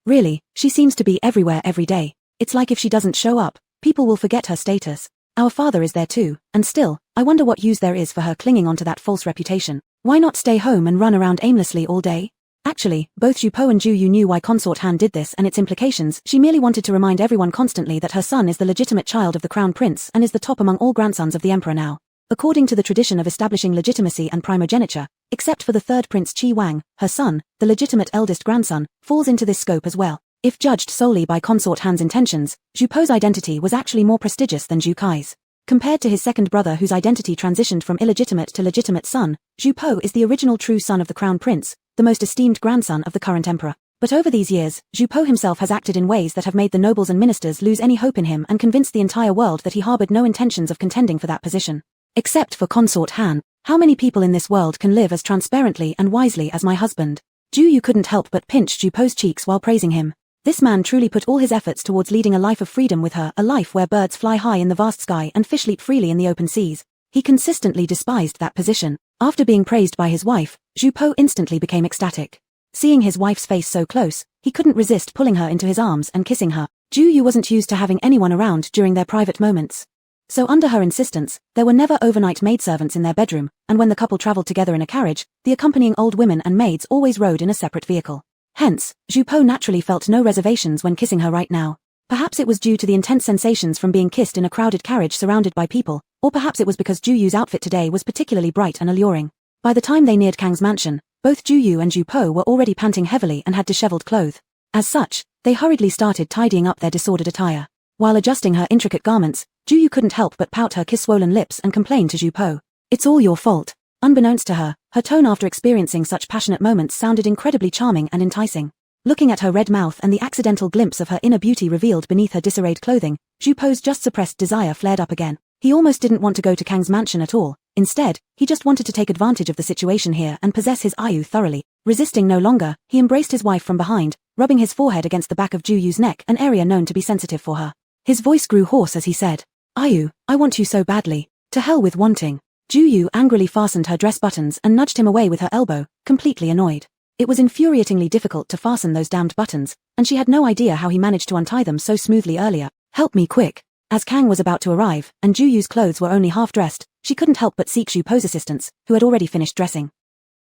Really, she seems to be everywhere every day. It's like if she doesn't show up, people will forget her status. Our father is there too, and still, I wonder what use there is for her clinging onto that false reputation. Why not stay home and run around aimlessly all day? Actually, both Ju Po and Ju Yu knew why Consort Han did this and its implications. She merely wanted to remind everyone constantly that her son is the legitimate child of the crown prince and is the top among all grandsons of the emperor now. According to the tradition of establishing legitimacy and primogeniture, except for the third prince Qi Wang, her son, the legitimate eldest grandson, falls into this scope as well. If judged solely by Consort Han's intentions, Ju Po's identity was actually more prestigious than Ju Kai's. Compared to his second brother whose identity transitioned from illegitimate to legitimate son, Ju Po is the original true son of the crown prince, the most esteemed grandson of the current emperor. But over these years, Ju Po himself has acted in ways that have made the nobles and ministers lose any hope in him and convinced the entire world that he harbored no intentions of contending for that position. Except for Consort Han, how many people in this world can live as transparently and wisely as my husband? Ju Yu couldn't help but pinch Ju Po's cheeks while praising him. This man truly put all his efforts towards leading a life of freedom with her, a life where birds fly high in the vast sky and fish leap freely in the open seas. He consistently despised that position. After being praised by his wife, Ju Po instantly became ecstatic. Seeing his wife's face so close, he couldn't resist pulling her into his arms and kissing her. Ju Yu wasn't used to having anyone around during their private moments. So under her insistence, there were never overnight maidservants in their bedroom, and when the couple traveled together in a carriage, the accompanying old women and maids always rode in a separate vehicle. Hence, Ju Po naturally felt no reservations when kissing her right now. Perhaps it was due to the intense sensations from being kissed in a crowded carriage surrounded by people, or perhaps it was because Ju Yu's outfit today was particularly bright and alluring. By the time they neared Kang's mansion, both Ju Yu and Ju Po were already panting heavily and had disheveled clothes. As such, they hurriedly started tidying up their disordered attire. While adjusting her intricate garments, Ju Yu couldn't help but pout her kiss-swollen lips and complain to Ju Po. "It's all your fault." Unbeknownst to her, her tone after experiencing such passionate moments sounded incredibly charming and enticing. Looking at her red mouth and the accidental glimpse of her inner beauty revealed beneath her disarrayed clothing, Ju Po's just suppressed desire flared up again. He almost didn't want to go to Kang's mansion at all. Instead, he just wanted to take advantage of the situation here and possess his Ayu thoroughly. Resisting no longer, he embraced his wife from behind, rubbing his forehead against the back of Ju Yu's neck, an area known to be sensitive for her. His voice grew hoarse as he said, "Ayu, I want you so badly. To hell with wanting." Ju Yu angrily fastened her dress buttons and nudged him away with her elbow, completely annoyed. It was infuriatingly difficult to fasten those damned buttons, and she had no idea how he managed to untie them so smoothly earlier. "Help me quick." As Kang was about to arrive, and Ju Yu's clothes were only half dressed, she couldn't help but seek Ju Po's assistance, who had already finished dressing.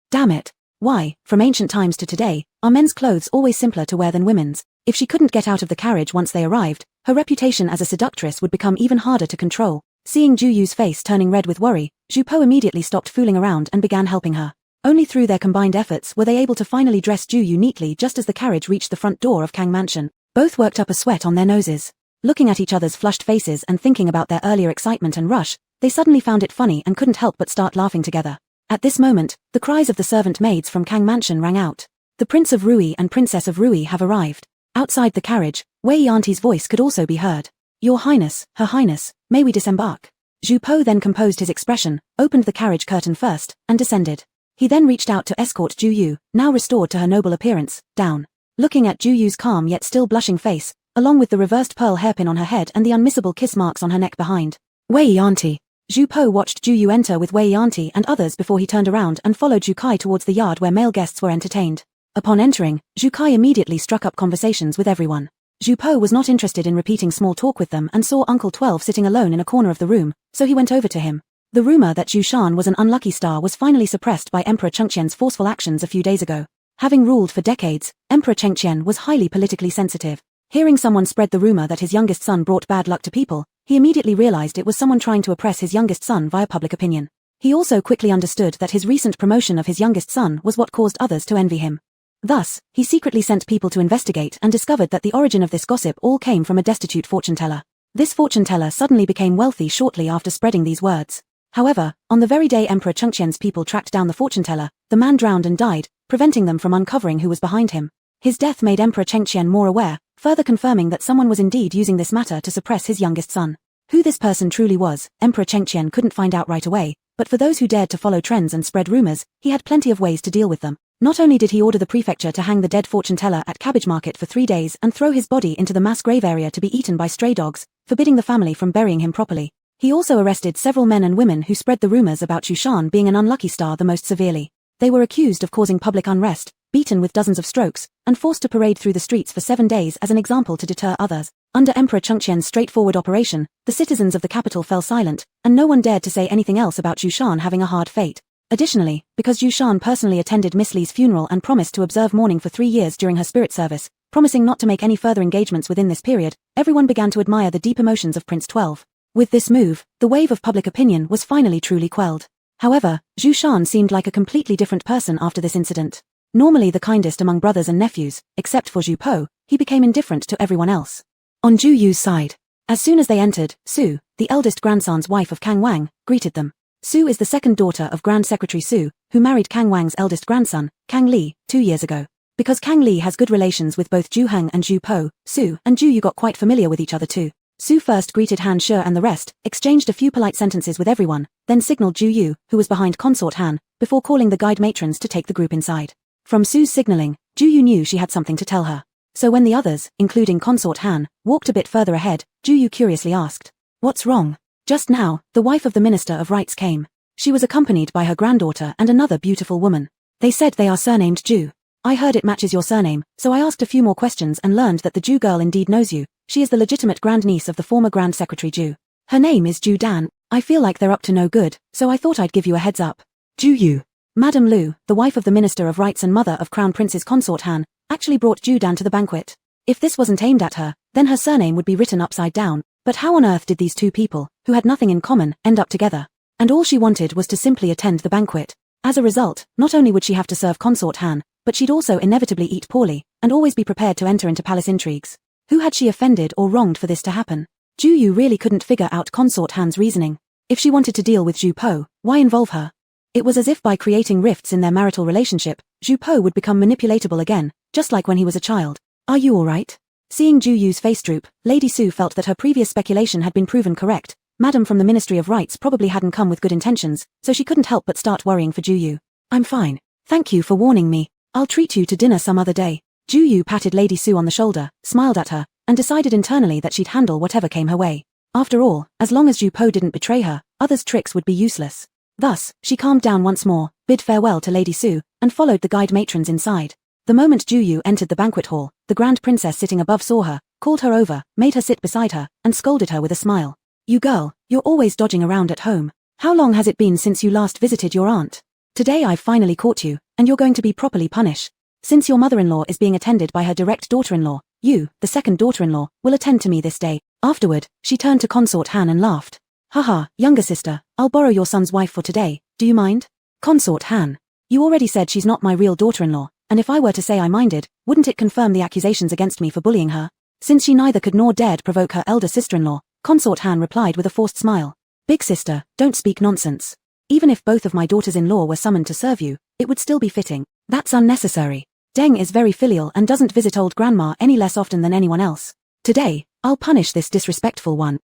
Damn it. Why, from ancient times to today, are men's clothes always simpler to wear than women's? If she couldn't get out of the carriage once they arrived, her reputation as a seductress would become even harder to control. Seeing Ju Yu's face turning red with worry, Ju Po immediately stopped fooling around and began helping her. Only through their combined efforts were they able to finally dress Ju Yu neatly just as the carriage reached the front door of Kang Mansion. Both worked up a sweat on their noses. Looking at each other's flushed faces and thinking about their earlier excitement and rush, they suddenly found it funny and couldn't help but start laughing together. At this moment, the cries of the servant maids from Kang Mansion rang out. "The Prince of Rui and Princess of Rui have arrived." Outside the carriage, Wei Auntie's voice could also be heard. Your Highness, Her Highness, may we disembark? Zhu Po then composed his expression, opened the carriage curtain first, and descended. He then reached out to escort Ju Yu, now restored to her noble appearance, down. Looking at Ju Yu's calm yet still blushing face, along with the reversed pearl hairpin on her head and the unmissable kiss marks on her neck behind. Wei Auntie. Zhu Po watched Ju Yu enter with Wei Auntie and others before he turned around and followed Zhu Kai towards the yard where male guests were entertained. Upon entering, Zhu Kai immediately struck up conversations with everyone. Zhu Po was not interested in repeating small talk with them and saw Uncle 12 sitting alone in a corner of the room, so he went over to him. The rumor that Zhu Shan was an unlucky star was finally suppressed by Emperor Chengqian's forceful actions a few days ago. Having ruled for decades, Emperor Chengqian was highly politically sensitive. Hearing someone spread the rumor that his youngest son brought bad luck to people, he immediately realized it was someone trying to oppress his youngest son via public opinion. He also quickly understood that his recent promotion of his youngest son was what caused others to envy him. Thus, he secretly sent people to investigate and discovered that the origin of this gossip all came from a destitute fortune-teller. This fortune-teller suddenly became wealthy shortly after spreading these words. However, on the very day Emperor Chengqian's people tracked down the fortune-teller, the man drowned and died, preventing them from uncovering who was behind him. His death made Emperor Chengqian more aware, further confirming that someone was indeed using this matter to suppress his youngest son. Who this person truly was, Emperor Chengqian couldn't find out right away, but for those who dared to follow trends and spread rumors, he had plenty of ways to deal with them. Not only did he order the prefecture to hang the dead fortune-teller at Cabbage Market for 3 days and throw his body into the mass grave area to be eaten by stray dogs, forbidding the family from burying him properly. He also arrested several men and women who spread the rumors about Zhu Shan being an unlucky star the most severely. They were accused of causing public unrest, beaten with dozens of strokes, and forced to parade through the streets for 7 days as an example to deter others. Under Emperor Chengqian's straightforward operation, the citizens of the capital fell silent, and no one dared to say anything else about Zhu Shan having a hard fate. Additionally, because Zhu Shan personally attended Miss Li's funeral and promised to observe mourning for 3 years during her spirit service, promising not to make any further engagements within this period, everyone began to admire the deep emotions of Prince 12. With this move, the wave of public opinion was finally truly quelled. However, Zhu Shan seemed like a completely different person after this incident. Normally the kindest among brothers and nephews, except for Zhu Po, he became indifferent to everyone else. On Zhu Yu's side, as soon as they entered, Su, the eldest grandson's wife of Kang Wang, greeted them. Su is the second daughter of Grand Secretary Su, who married Kang Wang's eldest grandson, Kang Li, 2 years ago. Because Kang Li has good relations with both Zhu Heng and Zhu Po, Su and Zhu Yu got quite familiar with each other too. Su first greeted Han Shi and the rest, exchanged a few polite sentences with everyone, then signaled Zhu Yu, who was behind Consort Han, before calling the guide matrons to take the group inside. From Su's signaling, Zhu Yu knew she had something to tell her. So when the others, including Consort Han, walked a bit further ahead, Zhu Yu curiously asked, "What's wrong?" Just now, the wife of the Minister of Rites came. She was accompanied by her granddaughter and another beautiful woman. They said they are surnamed Zhu. I heard it matches your surname, so I asked a few more questions and learned that the Zhu girl indeed knows you. She is the legitimate grandniece of the former Grand Secretary Zhu. Her name is Zhu Dan. I feel like they're up to no good, so I thought I'd give you a heads up. Zhu Yu. Madame Lu, the wife of the Minister of Rites and mother of Crown Prince's Consort Han, actually brought Zhu Dan to the banquet. If this wasn't aimed at her, then her surname would be written upside down. But how on earth did these two people, who had nothing in common, end up together? And all she wanted was to simply attend the banquet. As a result, not only would she have to serve Consort Han, but she'd also inevitably eat poorly, and always be prepared to enter into palace intrigues. Who had she offended or wronged for this to happen? Zhu Yu really couldn't figure out Consort Han's reasoning. If she wanted to deal with Zhu Po, why involve her? It was as if by creating rifts in their marital relationship, Zhu Po would become manipulatable again, just like when he was a child. Are you alright? Seeing Zhu Yu's face droop, Lady Su felt that her previous speculation had been proven correct. Madam from the Ministry of Rites probably hadn't come with good intentions, so she couldn't help but start worrying for Zhu Yu. I'm fine. Thank you for warning me. I'll treat you to dinner some other day. Zhu Yu patted Lady Su on the shoulder, smiled at her, and decided internally that she'd handle whatever came her way. After all, as long as Zhu Po didn't betray her, others' tricks would be useless. Thus, she calmed down once more, bid farewell to Lady Su, and followed the guide matrons inside. The moment Zhu Yu entered the banquet hall, the Grand Princess sitting above saw her, called her over, made her sit beside her, and scolded her with a smile. You girl, you're always dodging around at home. How long has it been since you last visited your aunt? Today I've finally caught you, and you're going to be properly punished. Since your mother-in-law is being attended by her direct daughter-in-law, you, the second daughter-in-law, will attend to me this day. Afterward, she turned to Consort Han and laughed. Haha, younger sister, I'll borrow your son's wife for today, do you mind? Consort Han. You already said she's not my real daughter-in-law, and if I were to say I minded, wouldn't it confirm the accusations against me for bullying her? Since she neither could nor dared provoke her elder sister-in-law, Consort Han replied with a forced smile. Big sister, don't speak nonsense. Even if both of my daughters-in-law were summoned to serve you, it would still be fitting. That's unnecessary. Deng is very filial and doesn't visit old grandma any less often than anyone else. Today, I'll punish this disrespectful one.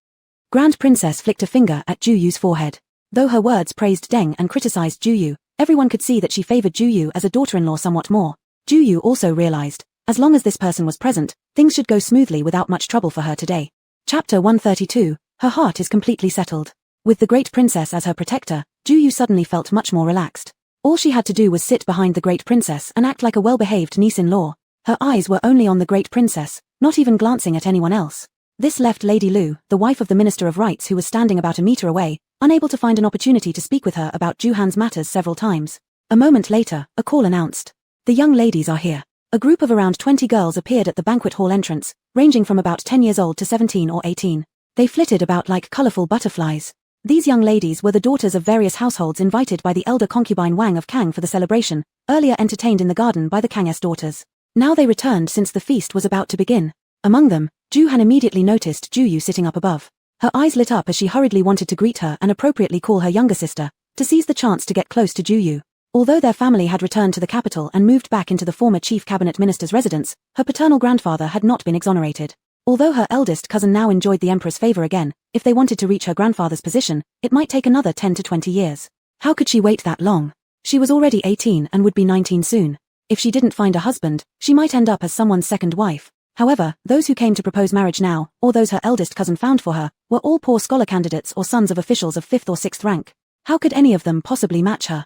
Grand Princess flicked a finger at Ju Yu's forehead. Though her words praised Deng and criticized Ju Yu, everyone could see that she favored Ju Yu as a daughter-in-law somewhat more. Ju Yu also realized, as long as this person was present, things should go smoothly without much trouble for her today. Chapter 132, her heart is completely settled. With the Great Princess as her protector, Ju Yu suddenly felt much more relaxed. All she had to do was sit behind the Great Princess and act like a well-behaved niece-in-law. Her eyes were only on the Great Princess, not even glancing at anyone else. This left Lady Lu, the wife of the Minister of Rights who was standing about a meter away, unable to find an opportunity to speak with her about Juhan's matters several times. A moment later, a call announced. The young ladies are here. A group of around 20 girls appeared at the banquet hall entrance, ranging from about 10 years old to 17 or 18. They flitted about like colorful butterflies. These young ladies were the daughters of various households invited by the elder concubine Wang of Kang for the celebration, earlier entertained in the garden by the Kang's daughters. Now they returned since the feast was about to begin. Among them, Juhan immediately noticed Ju Yu sitting up above. Her eyes lit up as she hurriedly wanted to greet her and appropriately call her younger sister, to seize the chance to get close to Ju Yu. Although their family had returned to the capital and moved back into the former chief cabinet minister's residence, her paternal grandfather had not been exonerated. Although her eldest cousin now enjoyed the emperor's favor again, if they wanted to reach her grandfather's position, it might take another 10 to 20 years. How could she wait that long? She was already 18 and would be 19 soon. If she didn't find a husband, she might end up as someone's second wife. However, those who came to propose marriage now, or those her eldest cousin found for her, were all poor scholar candidates or sons of officials of 5th or 6th rank. How could any of them possibly match her?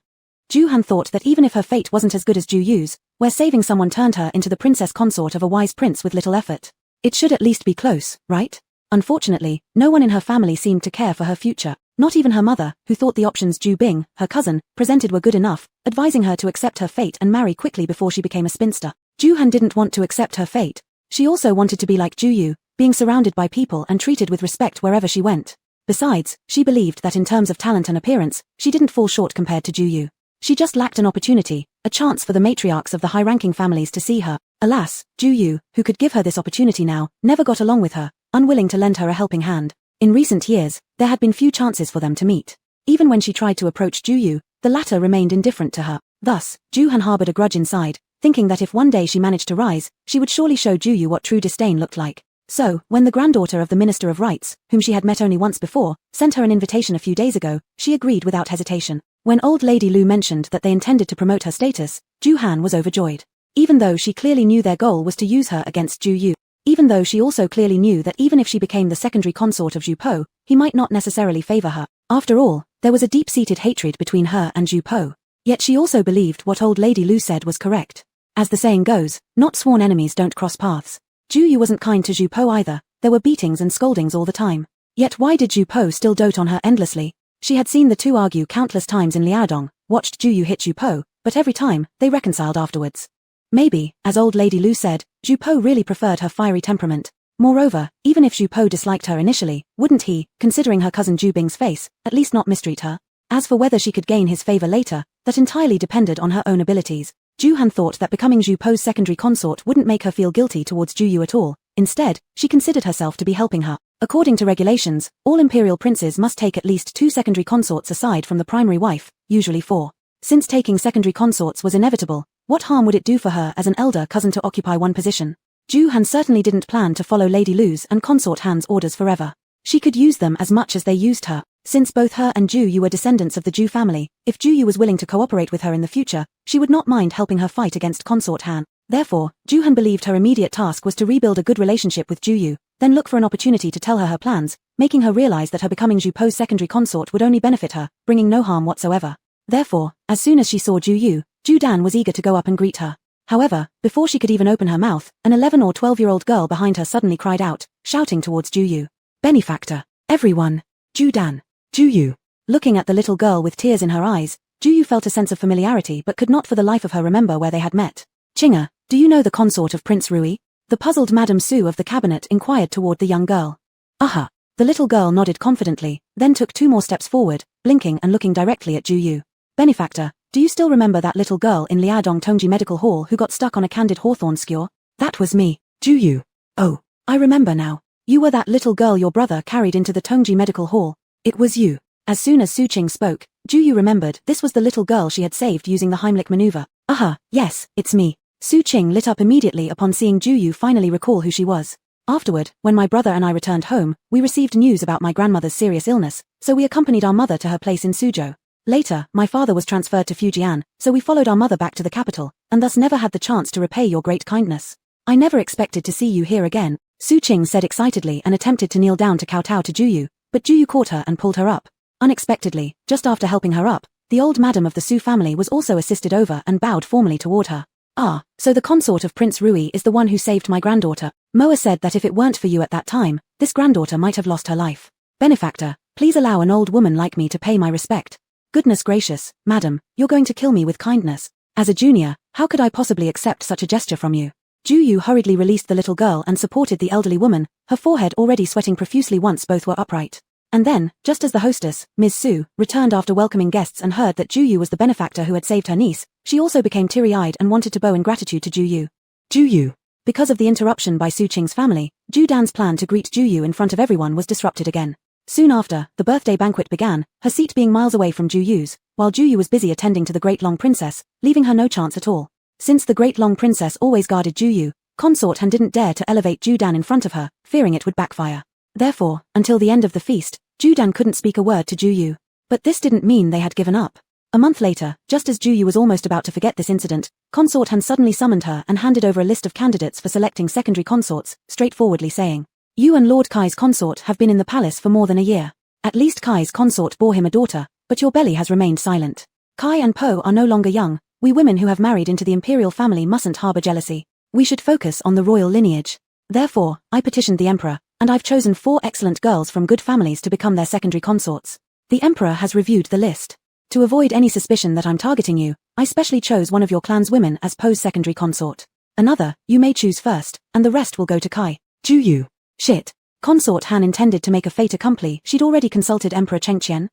Juhan thought that even if her fate wasn't as good as Ju Yu's, where saving someone turned her into the princess consort of a wise prince with little effort, it should at least be close, right? Unfortunately, no one in her family seemed to care for her future, not even her mother, who thought the options Ju Bing, her cousin, presented were good enough, advising her to accept her fate and marry quickly before she became a spinster. Juhan didn't want to accept her fate. She also wanted to be like Ju Yu, being surrounded by people and treated with respect wherever she went. Besides, she believed that in terms of talent and appearance, she didn't fall short compared to Ju Yu. She just lacked an opportunity, a chance for the matriarchs of the high-ranking families to see her. Alas, Ju Yu, who could give her this opportunity now, never got along with her, unwilling to lend her a helping hand. In recent years, there had been few chances for them to meet. Even when she tried to approach Ju Yu, the latter remained indifferent to her. Thus, Juhan harbored a grudge inside, thinking that if one day she managed to rise, she would surely show Ju Yu what true disdain looked like. So, when the granddaughter of the Minister of Rights, whom she had met only once before, sent her an invitation a few days ago, she agreed without hesitation. When old Lady Lu mentioned that they intended to promote her status, Juhan was overjoyed. Even though she clearly knew their goal was to use her against Ju Yu. Even though she also clearly knew that even if she became the secondary consort of Ju Po, he might not necessarily favor her. After all, there was a deep-seated hatred between her and Ju Po. Yet she also believed what old Lady Lu said was correct. As the saying goes, not sworn enemies don't cross paths. Ju Yu wasn't kind to Ju Po either. There were beatings and scoldings all the time. Yet why did Ju Po still dote on her endlessly? She had seen the two argue countless times in Liaodong, watched Ju Yu hit Ju Po, but every time, they reconciled afterwards. Maybe, as old Lady Lu said, Ju Po really preferred her fiery temperament. Moreover, even if Ju Po disliked her initially, wouldn't he, considering her cousin Ju Bing's face, at least not mistreat her? As for whether she could gain his favor later, that entirely depended on her own abilities. Juhan thought that becoming Ju Po's secondary consort wouldn't make her feel guilty towards Ju Yu at all. Instead, she considered herself to be helping her. According to regulations, all imperial princes must take at least 2 secondary consorts aside from the primary wife, usually 4. Since taking secondary consorts was inevitable, what harm would it do for her as an elder cousin to occupy one position? Juhan certainly didn't plan to follow Lady Lu's and Consort Han's orders forever. She could use them as much as they used her. Since both her and Ju Yu were descendants of the Ju family, if Ju Yu was willing to cooperate with her in the future, she would not mind helping her fight against Consort Han. Therefore, Juhan believed her immediate task was to rebuild a good relationship with Ju Yu, then look for an opportunity to tell her plans, making her realize that her becoming Ju Po's secondary consort would only benefit her, bringing no harm whatsoever. Therefore, as soon as she saw Ju Yu, Ju Dan was eager to go up and greet her. However, before she could even open her mouth, an 11 or 12-year-old girl behind her suddenly cried out, shouting towards Ju Yu. Benefactor! Everyone! Ju Dan! Ju Yu! Looking at the little girl with tears in her eyes, Ju Yu felt a sense of familiarity but could not for the life of her remember where they had met. Chinga, do you know the consort of Prince Rui? The puzzled Madame Su of the cabinet inquired toward the young girl. Aha! The little girl nodded confidently, then took 2 more steps forward, blinking and looking directly at Ju Yu. Benefactor, do you still remember that little girl in Liaodong Tongji Medical Hall who got stuck on a candid hawthorn skewer? That was me, Ju Yu. Oh, I remember now. You were that little girl your brother carried into the Tongji Medical Hall. It was you. As soon as Su Qing spoke, Ju Yu remembered this was the little girl she had saved using the Heimlich maneuver. Aha, yes, it's me. Su Qing lit up immediately upon seeing Ju Yu finally recall who she was. Afterward, when my brother and I returned home, we received news about my grandmother's serious illness, so we accompanied our mother to her place in Suzhou. Later, my father was transferred to Fujian, so we followed our mother back to the capital, and thus never had the chance to repay your great kindness. I never expected to see you here again, Su Qing said excitedly and attempted to kneel down to kowtow to Juyu, but Juyu caught her and pulled her up. Unexpectedly, just after helping her up, the old madam of the Su family was also assisted over and bowed formally toward her. Ah, so the consort of Prince Rui is the one who saved my granddaughter. Moa said that if it weren't for you at that time, this granddaughter might have lost her life. Benefactor, please allow an old woman like me to pay my respect. Goodness gracious, madam, you're going to kill me with kindness. As a junior, how could I possibly accept such a gesture from you? Juyu hurriedly released the little girl and supported the elderly woman, her forehead already sweating profusely once both were upright. And then, just as the hostess, Ms. Su, returned after welcoming guests and heard that Juyu was the benefactor who had saved her niece, she also became teary-eyed and wanted to bow in gratitude to Juyu. Juyu. Because of the interruption by Su Qing's family, Ju Dan's plan to greet Juyu in front of everyone was disrupted again. Soon after, the birthday banquet began, her seat being miles away from Juyu's, while Juyu was busy attending to the Great Long Princess, leaving her no chance at all. Since the Great Long Princess always guarded Juyu, Consort Han didn't dare to elevate Ju Dan in front of her, fearing it would backfire. Therefore, until the end of the feast, Ju Dan couldn't speak a word to Juyu. But this didn't mean they had given up. A month later, just as Juyu was almost about to forget this incident, Consort Han suddenly summoned her and handed over a list of candidates for selecting secondary consorts, straightforwardly saying, "You and Lord Kai's consort have been in the palace for more than a year. At least Kai's consort bore him a daughter, but your belly has remained silent. Kai and Po are no longer young. We women who have married into the imperial family mustn't harbor jealousy. We should focus on the royal lineage. Therefore, I petitioned the emperor, and I've chosen 4 excellent girls from good families to become their secondary consorts. The emperor has reviewed the list. To avoid any suspicion that I'm targeting you, I specially chose one of your clan's women as Po's secondary consort. Another, you may choose first, and the rest will go to Kai." Juyu. Shit. Consort Han intended to make a fait accompli. She'd already consulted Emperor Chengqian.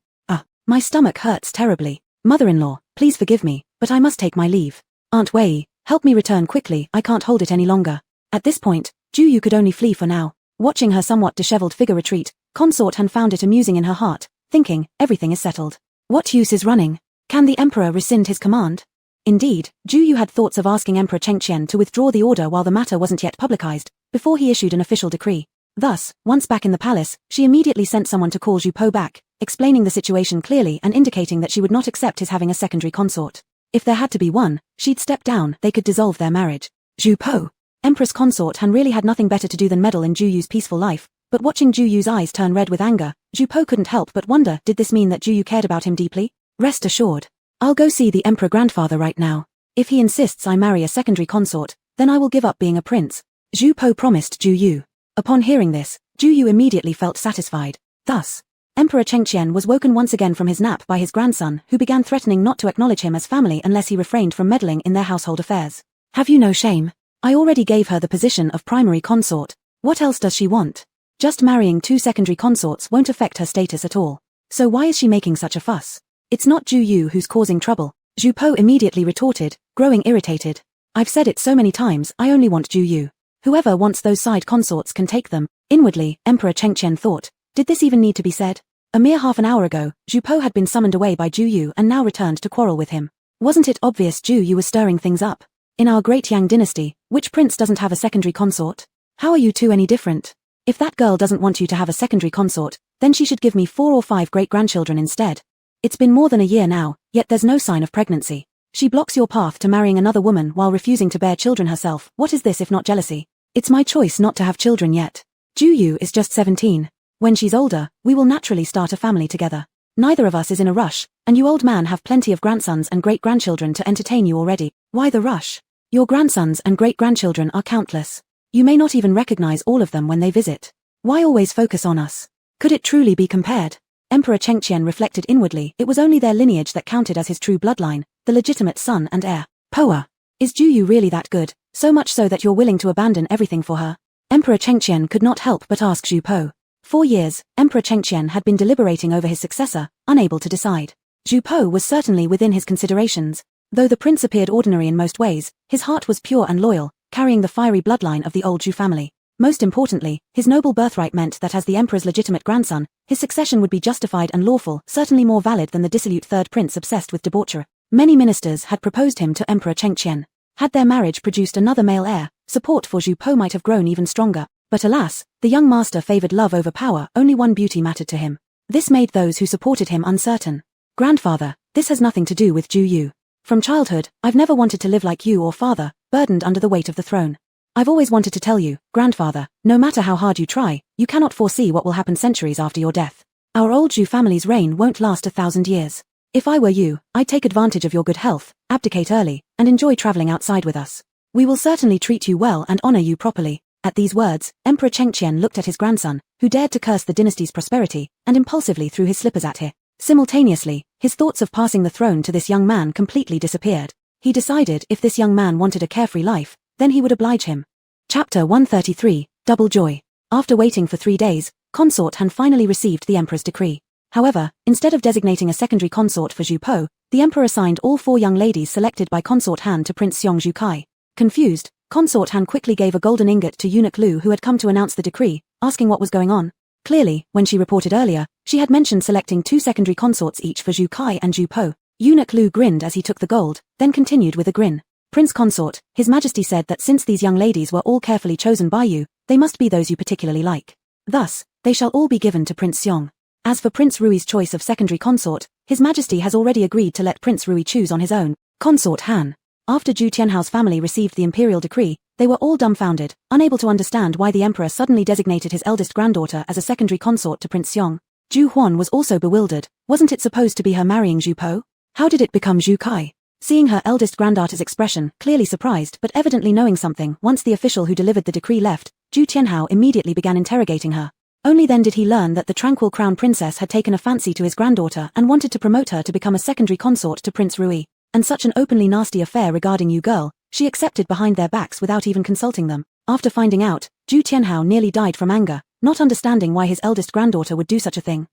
My stomach hurts terribly. Mother-in-law, please forgive me, but I must take my leave. Aunt Wei, help me return quickly, I can't hold it any longer. At this point, Juyu could only flee for now. Watching her somewhat disheveled figure retreat, Consort Han found it amusing in her heart, thinking, everything is settled. What use is running? Can the emperor rescind his command? Indeed, Juyu had thoughts of asking Emperor Chengqian to withdraw the order while the matter wasn't yet publicized, before he issued an official decree. Thus, once back in the palace, she immediately sent someone to call Zhu Po back, explaining the situation clearly and indicating that she would not accept his having a secondary consort. If there had to be one, she'd step down, they could dissolve their marriage. Zhu Po. Empress Consort Han really had nothing better to do than meddle in Juyu's peaceful life, but watching Juyu's eyes turn red with anger, Zhu Po couldn't help but wonder, did this mean that Juyu cared about him deeply? Rest assured. I'll go see the emperor grandfather right now. If he insists I marry a secondary consort, then I will give up being a prince. Zhu Po promised Juyu. Upon hearing this, Juyu immediately felt satisfied. Thus, Emperor Chengqian was woken once again from his nap by his grandson, who began threatening not to acknowledge him as family unless he refrained from meddling in their household affairs. Have you no shame? I already gave her the position of primary consort. What else does she want? Just marrying 2 secondary consorts won't affect her status at all. So why is she making such a fuss? It's not Juyu who's causing trouble. Zhu Po immediately retorted, growing irritated. I've said it so many times, I only want Juyu. Whoever wants those side consorts can take them. Inwardly, Emperor Chengqian thought, did this even need to be said? A mere half an hour ago, Zhu Po had been summoned away by Juyu and now returned to quarrel with him. Wasn't it obvious Juyu was stirring things up? In our great Yang dynasty, which prince doesn't have a secondary consort? How are you two any different? If that girl doesn't want you to have a secondary consort, then she should give me 4 or 5 great-grandchildren instead. It's been more than a year now, yet there's no sign of pregnancy. She blocks your path to marrying another woman while refusing to bear children herself. What is this if not jealousy? It's my choice not to have children yet. Juyu is just 17. When she's older, we will naturally start a family together. Neither of us is in a rush, and you old man have plenty of grandsons and great-grandchildren to entertain you already. Why the rush? Your grandsons and great-grandchildren are countless. You may not even recognize all of them when they visit. Why always focus on us? Could it truly be compared? Emperor Chengqian reflected inwardly. It was only their lineage that counted as his true bloodline, the legitimate son and heir. Poa. Is Juyu really that good? So much so that you're willing to abandon everything for her? Emperor Chengqian could not help but ask Zhu Po. 4 years, Emperor Chengqian had been deliberating over his successor, unable to decide. Zhu Po was certainly within his considerations. Though the prince appeared ordinary in most ways, his heart was pure and loyal, carrying the fiery bloodline of the old Zhu family. Most importantly, his noble birthright meant that as the emperor's legitimate grandson, his succession would be justified and lawful, certainly more valid than the dissolute third prince obsessed with debauchery. Many ministers had proposed him to Emperor Chengqian. Had their marriage produced another male heir, support for Zhu Po might have grown even stronger, But alas, the young master favored love over power, only one beauty mattered to him. This made those who supported him uncertain. Grandfather, this has nothing to do with Ju Yu. From childhood, I've never wanted to live like you or father, burdened under the weight of the throne. I've always wanted to tell you, grandfather, no matter how hard you try, you cannot foresee what will happen centuries after your death. Our old Ju family's reign won't last 1,000 years. If I were you, I'd take advantage of your good health, abdicate early, and enjoy traveling outside with us. We will certainly treat you well and honor you properly. At these words, Emperor Chengqian looked at his grandson, who dared to curse the dynasty's prosperity, and impulsively threw his slippers at him. Simultaneously, his thoughts of passing the throne to this young man completely disappeared. He decided if this young man wanted a carefree life, then he would oblige him. Chapter 133, Double Joy. After waiting for 3 days, Consort Han finally received the emperor's decree. However, instead of designating a secondary consort for Zhu Po, the emperor assigned all 4 young ladies selected by Consort Han to Prince Xiong Zhu Kai. Confused, Consort Han quickly gave a golden ingot to Eunuch Lu, who had come to announce the decree, asking what was going on. Clearly, when she reported earlier, she had mentioned selecting 2 secondary consorts each for Zhu Kai and Zhu Po. Eunuch Lu grinned as he took the gold, then continued with a grin. Prince Consort, His Majesty said that since these young ladies were all carefully chosen by you, they must be those you particularly like. Thus, they shall all be given to Prince Xiong. As for Prince Rui's choice of secondary consort, His Majesty has already agreed to let Prince Rui choose on his own. Consort Han. After Zhu Tianhao's family received the imperial decree, they were all dumbfounded, unable to understand why the emperor suddenly designated his eldest granddaughter as a secondary consort to Prince Xiong. Zhu Huan was also bewildered. Wasn't it supposed to be her marrying Zhu Po? How did it become Zhu Kai? Seeing her eldest granddaughter's expression, clearly surprised but evidently knowing something, once the official who delivered the decree left, Zhu Tianhao immediately began interrogating her. Only then did he learn that the tranquil crown princess had taken a fancy to his granddaughter and wanted to promote her to become a secondary consort to Prince Rui. And such an openly nasty affair regarding you girl, she accepted behind their backs without even consulting them. After finding out, Zhu Tianhao nearly died from anger, not understanding why his eldest granddaughter would do such a thing.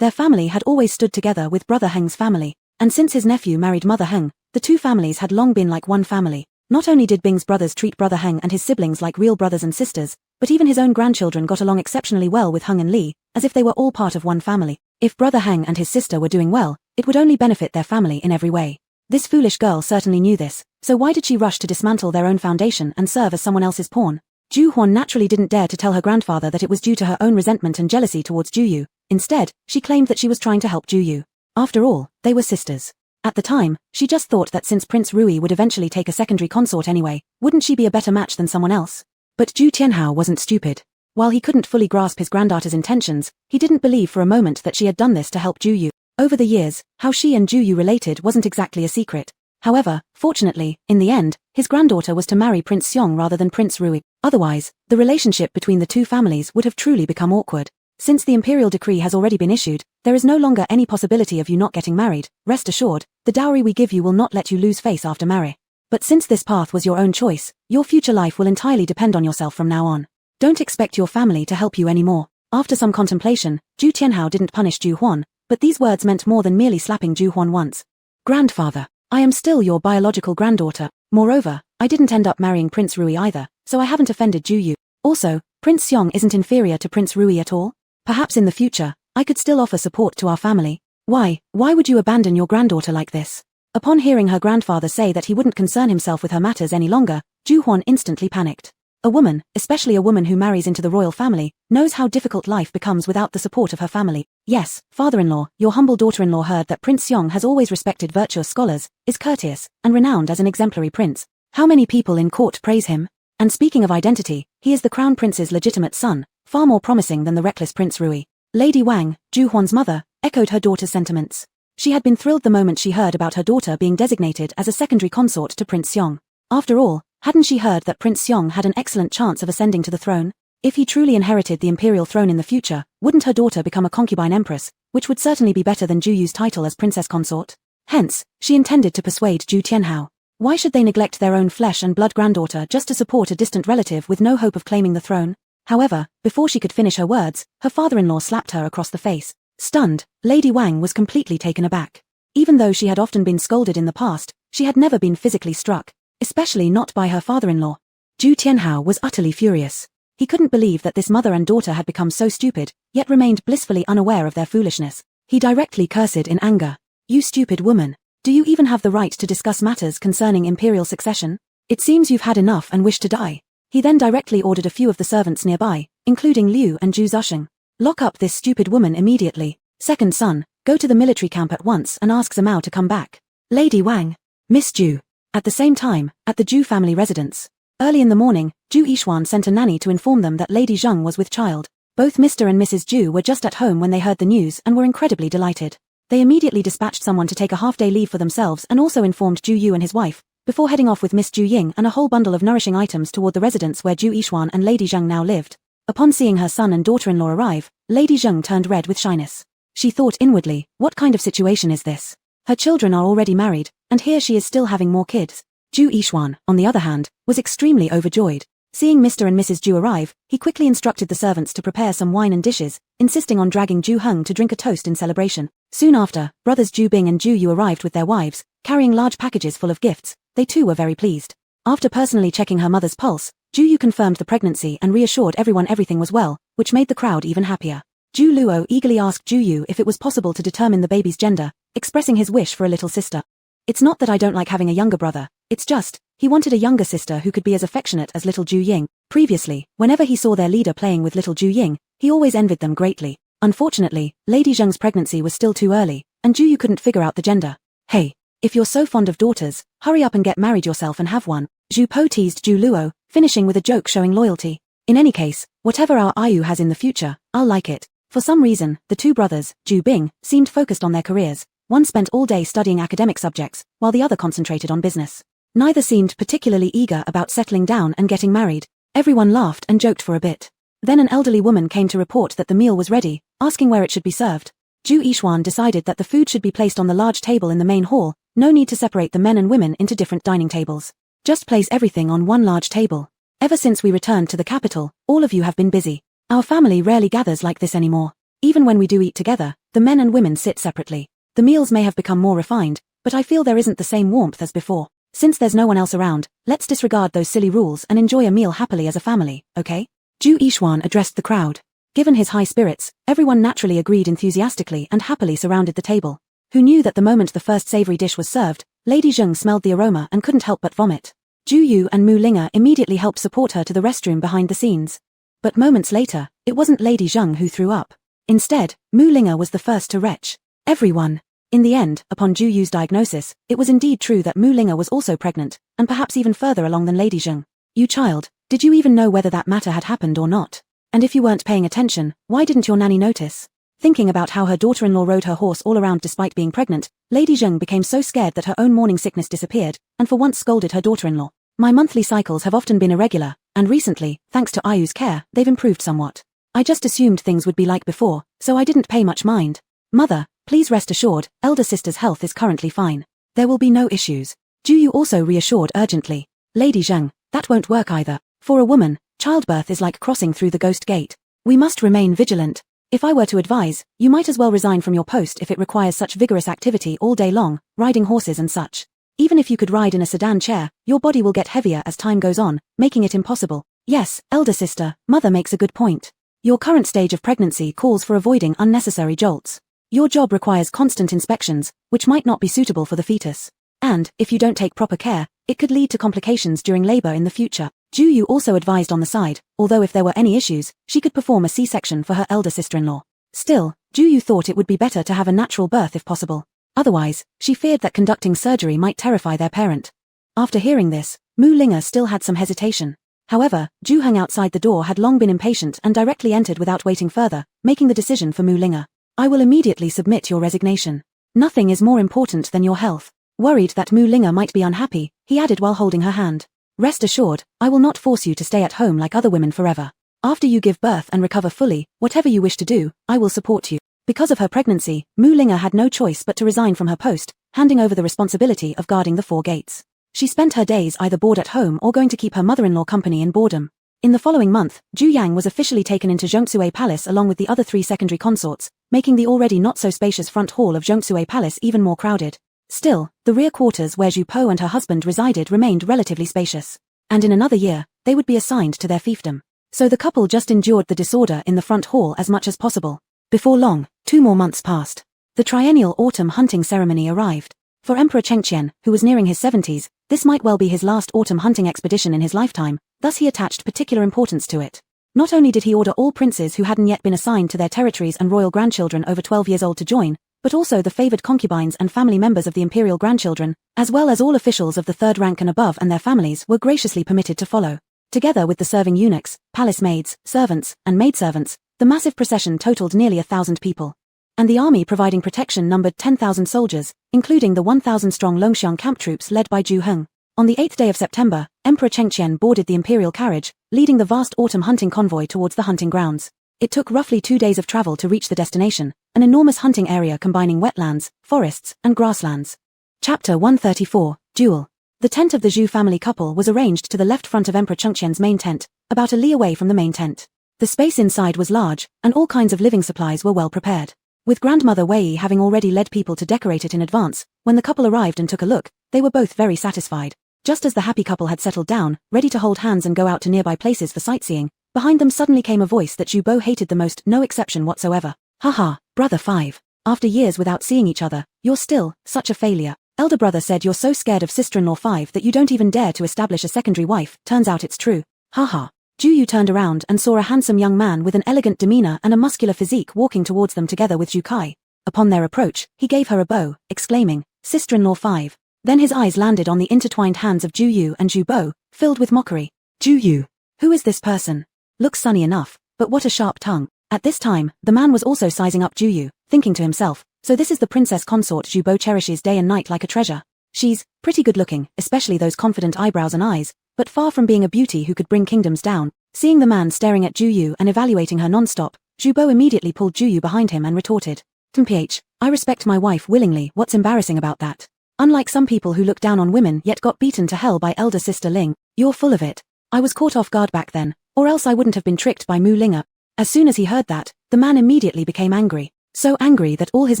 Their family had always stood together with brother Heng's family, and since his nephew married mother Heng, the 2 families had long been like one family. Not only did Bing's brothers treat brother Heng and his siblings like real brothers and sisters, but even his own grandchildren got along exceptionally well with Heng and Li, as if they were all part of one family. If brother Heng and his sister were doing well, it would only benefit their family in every way. This foolish girl certainly knew this, so why did she rush to dismantle their own foundation and serve as someone else's pawn? Zhu Huan naturally didn't dare to tell her grandfather that it was due to her own resentment and jealousy towards Zhu Yu. Instead, she claimed that she was trying to help Zhu Yu. After all, they were sisters. At the time, she just thought that since Prince Rui would eventually take a secondary consort anyway, wouldn't she be a better match than someone else? But Zhu Tianhao wasn't stupid. While he couldn't fully grasp his granddaughter's intentions, he didn't believe for a moment that she had done this to help Zhu Yu. Over the years, how she and Zhu Yu related wasn't exactly a secret. However, fortunately, in the end, his granddaughter was to marry Prince Xiong rather than Prince Rui. Otherwise, the relationship between the 2 families would have truly become awkward. Since the imperial decree has already been issued, there is no longer any possibility of you not getting married. Rest assured, the dowry we give you will not let you lose face after marry. But since this path was your own choice, your future life will entirely depend on yourself from now on. Don't expect your family to help you anymore. After some contemplation, Zhu Tianhao didn't punish Zhu Huan, but these words meant more than merely slapping Zhu Huan once. Grandfather, I am still your biological granddaughter. Moreover, I didn't end up marrying Prince Rui either, so I haven't offended Zhu Yu. Also, Prince Xiong isn't inferior to Prince Rui at all. Perhaps in the future, I could still offer support to our family. Why would you abandon your granddaughter like this? Upon hearing her grandfather say that he wouldn't concern himself with her matters any longer, Zhu Huan instantly panicked. A woman, especially a woman who marries into the royal family, knows how difficult life becomes without the support of her family. Yes, father-in-law, your humble daughter-in-law heard that Prince Xiong has always respected virtuous scholars, is courteous, and renowned as an exemplary prince. How many people in court praise him? And speaking of identity, he is the crown prince's legitimate son, far more promising than the reckless Prince Rui. Lady Wang, Zhu Huan's mother, echoed her daughter's sentiments. She had been thrilled the moment she heard about her daughter being designated as a secondary consort to Prince Xiong. After all, hadn't she heard that Prince Xiong had an excellent chance of ascending to the throne? If he truly inherited the imperial throne in the future, wouldn't her daughter become a concubine empress, which would certainly be better than Zhu Yu's title as princess consort? Hence, she intended to persuade Zhu Tianhao. Why should they neglect their own flesh and blood granddaughter just to support a distant relative with no hope of claiming the throne? However, before she could finish her words, her father-in-law slapped her across the face. Stunned, Lady Wang was completely taken aback. Even though she had often been scolded in the past, she had never been physically struck, especially not by her father-in-law. Zhu Tianhao was utterly furious. He couldn't believe that this mother and daughter had become so stupid, yet remained blissfully unaware of their foolishness. He directly cursed in anger. You stupid woman. Do you even have the right to discuss matters concerning imperial succession? It seems you've had enough and wish to die. He then directly ordered a few of the servants nearby, including Liu and Zhu Zusheng. Lock up this stupid woman immediately. Second son, go to the military camp at once and ask Zhao to come back. Lady Wang. Miss Zhu. At the same time, at the Zhu family residence. Early in the morning, Zhu Yixuan sent a nanny to inform them that Lady Zheng was with child. Both Mr. and Mrs. Zhu were just at home when they heard the news and were incredibly delighted. They immediately dispatched someone to take a half-day leave for themselves and also informed Zhu Yu and his wife, before heading off with Miss Zhu Ying and a whole bundle of nourishing items toward the residence where Zhu Yixuan and Lady Zheng now lived. Upon seeing her son and daughter-in-law arrive, Lady Zheng turned red with shyness. She thought inwardly, what kind of situation is this? Her children are already married, and here she is still having more kids. Zhu Yixuan, on the other hand, was extremely overjoyed. Seeing Mr. and Mrs. Zhu arrive, he quickly instructed the servants to prepare some wine and dishes, insisting on dragging Zhu Heng to drink a toast in celebration. Soon after, brothers Zhu Bing and Zhu Yu arrived with their wives, carrying large packages full of gifts. They too were very pleased. After personally checking her mother's pulse, Zhu Yu confirmed the pregnancy and reassured everyone everything was well, which made the crowd even happier. Zhu Luo eagerly asked Zhu Yu if it was possible to determine the baby's gender, expressing his wish for a little sister. It's not that I don't like having a younger brother, it's just, he wanted a younger sister who could be as affectionate as little Zhu Ying. Previously, whenever he saw their leader playing with little Zhu Ying, he always envied them greatly. Unfortunately, Lady Zheng's pregnancy was still too early, and Zhu Yu couldn't figure out the gender. Hey, if you're so fond of daughters, hurry up and get married yourself and have one. Zhu Po teased Zhu Luo, finishing with a joke showing loyalty. In any case, whatever our Ayu has in the future, I'll like it. For some reason, the two brothers, Zhu Bing, seemed focused on their careers. One spent all day studying academic subjects, while the other concentrated on business. Neither seemed particularly eager about settling down and getting married. Everyone laughed and joked for a bit. Then an elderly woman came to report that the meal was ready, asking where it should be served. Zhu Yixuan decided that the food should be placed on the large table in the main hall, no need to separate the men and women into different dining tables. Just place everything on one large table. Ever since we returned to the capital, all of you have been busy. Our family rarely gathers like this anymore. Even when we do eat together, the men and women sit separately. The meals may have become more refined, but I feel there isn't the same warmth as before. Since there's no one else around, let's disregard those silly rules and enjoy a meal happily as a family, okay? Zhu Yixuan addressed the crowd. Given his high spirits, everyone naturally agreed enthusiastically and happily surrounded the table. Who knew that the moment the first savory dish was served, Lady Zheng smelled the aroma and couldn't help but vomit. Zhu Yu and Mu Linga immediately helped support her to the restroom behind the scenes. But moments later, it wasn't Lady Zheng who threw up. Instead, Mu Linga was the first to retch. Everyone. In the end, upon Zhu Yu's diagnosis, it was indeed true that Mu Linga was also pregnant, and perhaps even further along than Lady Zheng. You child, did you even know whether that matter had happened or not? And if you weren't paying attention, why didn't your nanny notice? Thinking about how her daughter-in-law rode her horse all around despite being pregnant, Lady Zheng became so scared that her own morning sickness disappeared, and for once scolded her daughter-in-law. My monthly cycles have often been irregular, and recently, thanks to Ayu's care, they've improved somewhat. I just assumed things would be like before, so I didn't pay much mind. Mother, please rest assured, elder sister's health is currently fine. There will be no issues. Zhu Yu also reassured urgently. Lady Zheng, that won't work either. For a woman, childbirth is like crossing through the ghost gate. We must remain vigilant. If I were to advise, you might as well resign from your post if it requires such vigorous activity all day long, riding horses and such. Even if you could ride in a sedan chair, your body will get heavier as time goes on, making it impossible. Yes, elder sister, mother makes a good point. Your current stage of pregnancy calls for avoiding unnecessary jolts. Your job requires constant inspections, which might not be suitable for the fetus. And, if you don't take proper care, it could lead to complications during labor in the future. Zhu Yu also advised on the side, although if there were any issues, she could perform a C-section for her elder sister-in-law. Still, Zhu Yu thought it would be better to have a natural birth if possible. Otherwise, she feared that conducting surgery might terrify their parent. After hearing this, Mu Linga still had some hesitation. However, Zhu Heng outside the door had long been impatient and directly entered without waiting further, making the decision for Mu Linga. I will immediately submit your resignation. Nothing is more important than your health. Worried that Mu Linga might be unhappy, he added while holding her hand. Rest assured, I will not force you to stay at home like other women forever. After you give birth and recover fully, whatever you wish to do, I will support you. Because of her pregnancy, Mu Linga had no choice but to resign from her post, handing over the responsibility of guarding the 4 gates. She spent her days either bored at home or going to keep her mother-in-law company in boredom. In the following month, Zhu Yang was officially taken into Zhongsue Palace along with the other 3 secondary consorts, making the already not-so-spacious front hall of Zhongsue Palace even more crowded. Still, the rear quarters where Zhu Po and her husband resided remained relatively spacious. And in another year, they would be assigned to their fiefdom. So the couple just endured the disorder in the front hall as much as possible. Before long, 2 more months passed. The triennial autumn hunting ceremony arrived. For Emperor Chengqian, who was nearing his 70s, this might well be his last autumn hunting expedition in his lifetime, thus he attached particular importance to it. Not only did he order all princes who hadn't yet been assigned to their territories and royal grandchildren over 12 years old to join, but also the favored concubines and family members of the imperial grandchildren, as well as all officials of the third rank and above and their families were graciously permitted to follow. Together with the serving eunuchs, palace maids, servants, and maidservants, the massive procession totaled nearly 1,000 people. And the army providing protection numbered 10,000 soldiers, including the 1,000-strong Longxiang camp troops led by Zhu Heng. On the 8th day of September, Emperor Chengqian boarded the imperial carriage, leading the vast autumn hunting convoy towards the hunting grounds. It took roughly 2 days of travel to reach the destination, an enormous hunting area combining wetlands, forests, and grasslands. Chapter 134, Duel. The tent of the Zhu family couple was arranged to the left front of Emperor Chengqian's main tent, about a li away from the main tent. The space inside was large, and all kinds of living supplies were well prepared. With grandmother Wei having already led people to decorate it in advance, when the couple arrived and took a look, they were both very satisfied. Just as the happy couple had settled down, ready to hold hands and go out to nearby places for sightseeing, behind them suddenly came a voice that Zhu Bo hated the most, no exception whatsoever. Haha, brother 5. After years without seeing each other, you're still such a failure. Elder brother said you're so scared of sister-in-law 5 that you don't even dare to establish a secondary wife, turns out it's true. Haha. Zhu Yu turned around and saw a handsome young man with an elegant demeanor and a muscular physique walking towards them together with Zhu Kai. Upon their approach, he gave her a bow, exclaiming, sister-in-law 5. Then his eyes landed on the intertwined hands of Zhu Yu and Zhu Bo, filled with mockery. Zhu Yu. Who is this person? Looks sunny enough, but what a sharp tongue. At this time, the man was also sizing up Zhu Yu, thinking to himself, so this is the princess consort Zhu Bo cherishes day and night like a treasure. She's pretty good looking, especially those confident eyebrows and eyes, but far from being a beauty who could bring kingdoms down. Seeing the man staring at Zhu Yu and evaluating her non-stop, Zhu Bo immediately pulled Zhu Yu behind him and retorted. "Mph, I respect my wife willingly, what's embarrassing about that? Unlike some people who look down on women yet got beaten to hell by elder sister Ling, you're full of it. I was caught off guard back then, or else I wouldn't have been tricked by Mu Linga." As soon as he heard that, the man immediately became angry. So angry that all his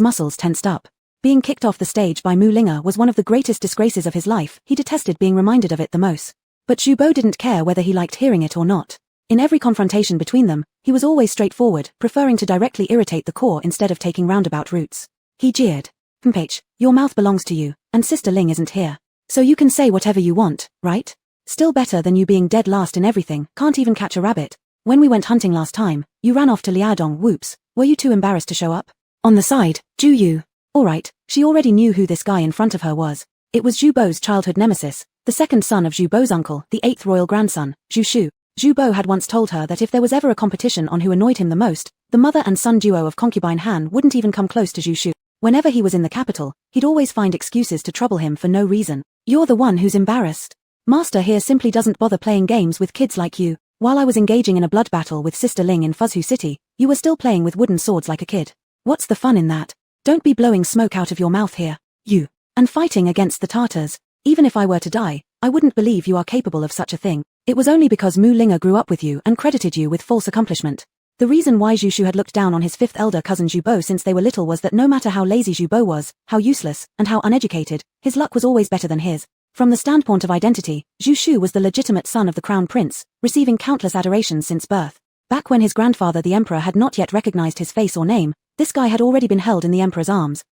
muscles tensed up. Being kicked off the stage by Mu Linga was one of the greatest disgraces of his life, he detested being reminded of it the most. But Zhu Bo didn't care whether he liked hearing it or not. In every confrontation between them, he was always straightforward, preferring to directly irritate the core instead of taking roundabout routes. He jeered. "Mph, your mouth belongs to you, and Sister Ling isn't here. So you can say whatever you want, right? Still better than you being dead last in everything, can't even catch a rabbit. When we went hunting last time, you ran off to Liaodong, whoops, were you too embarrassed to show up?" On the side, Zhu Yu. Alright, she already knew who this guy in front of her was. It was Zhu Bo's childhood nemesis, the second son of Zhu Bo's uncle, the 8th royal grandson, Zhu Shu. Zhu Bo had once told her that if there was ever a competition on who annoyed him the most, the mother and son duo of concubine Han wouldn't even come close to Zhu Shu. Whenever he was in the capital, he'd always find excuses to trouble him for no reason. "You're the one who's embarrassed. Master here simply doesn't bother playing games with kids like you. While I was engaging in a blood battle with Sister Ling in Fuzhu City, you were still playing with wooden swords like a kid. What's the fun in that? Don't be blowing smoke out of your mouth here, you. And fighting against the Tartars. Even if I were to die, I wouldn't believe you are capable of such a thing. It was only because Mu Linga grew up with you and credited you with false accomplishment." The reason why Zhu Shu had looked down on his 5th elder cousin Zhu Bo since they were little was that no matter how lazy Zhu Bo was, how useless, and how uneducated, his luck was always better than his. From the standpoint of identity, Zhu Shu was the legitimate son of the crown prince, receiving countless adorations since birth. Back when his grandfather the emperor had not yet recognized his face or name, this guy had already been held in the emperor's arms.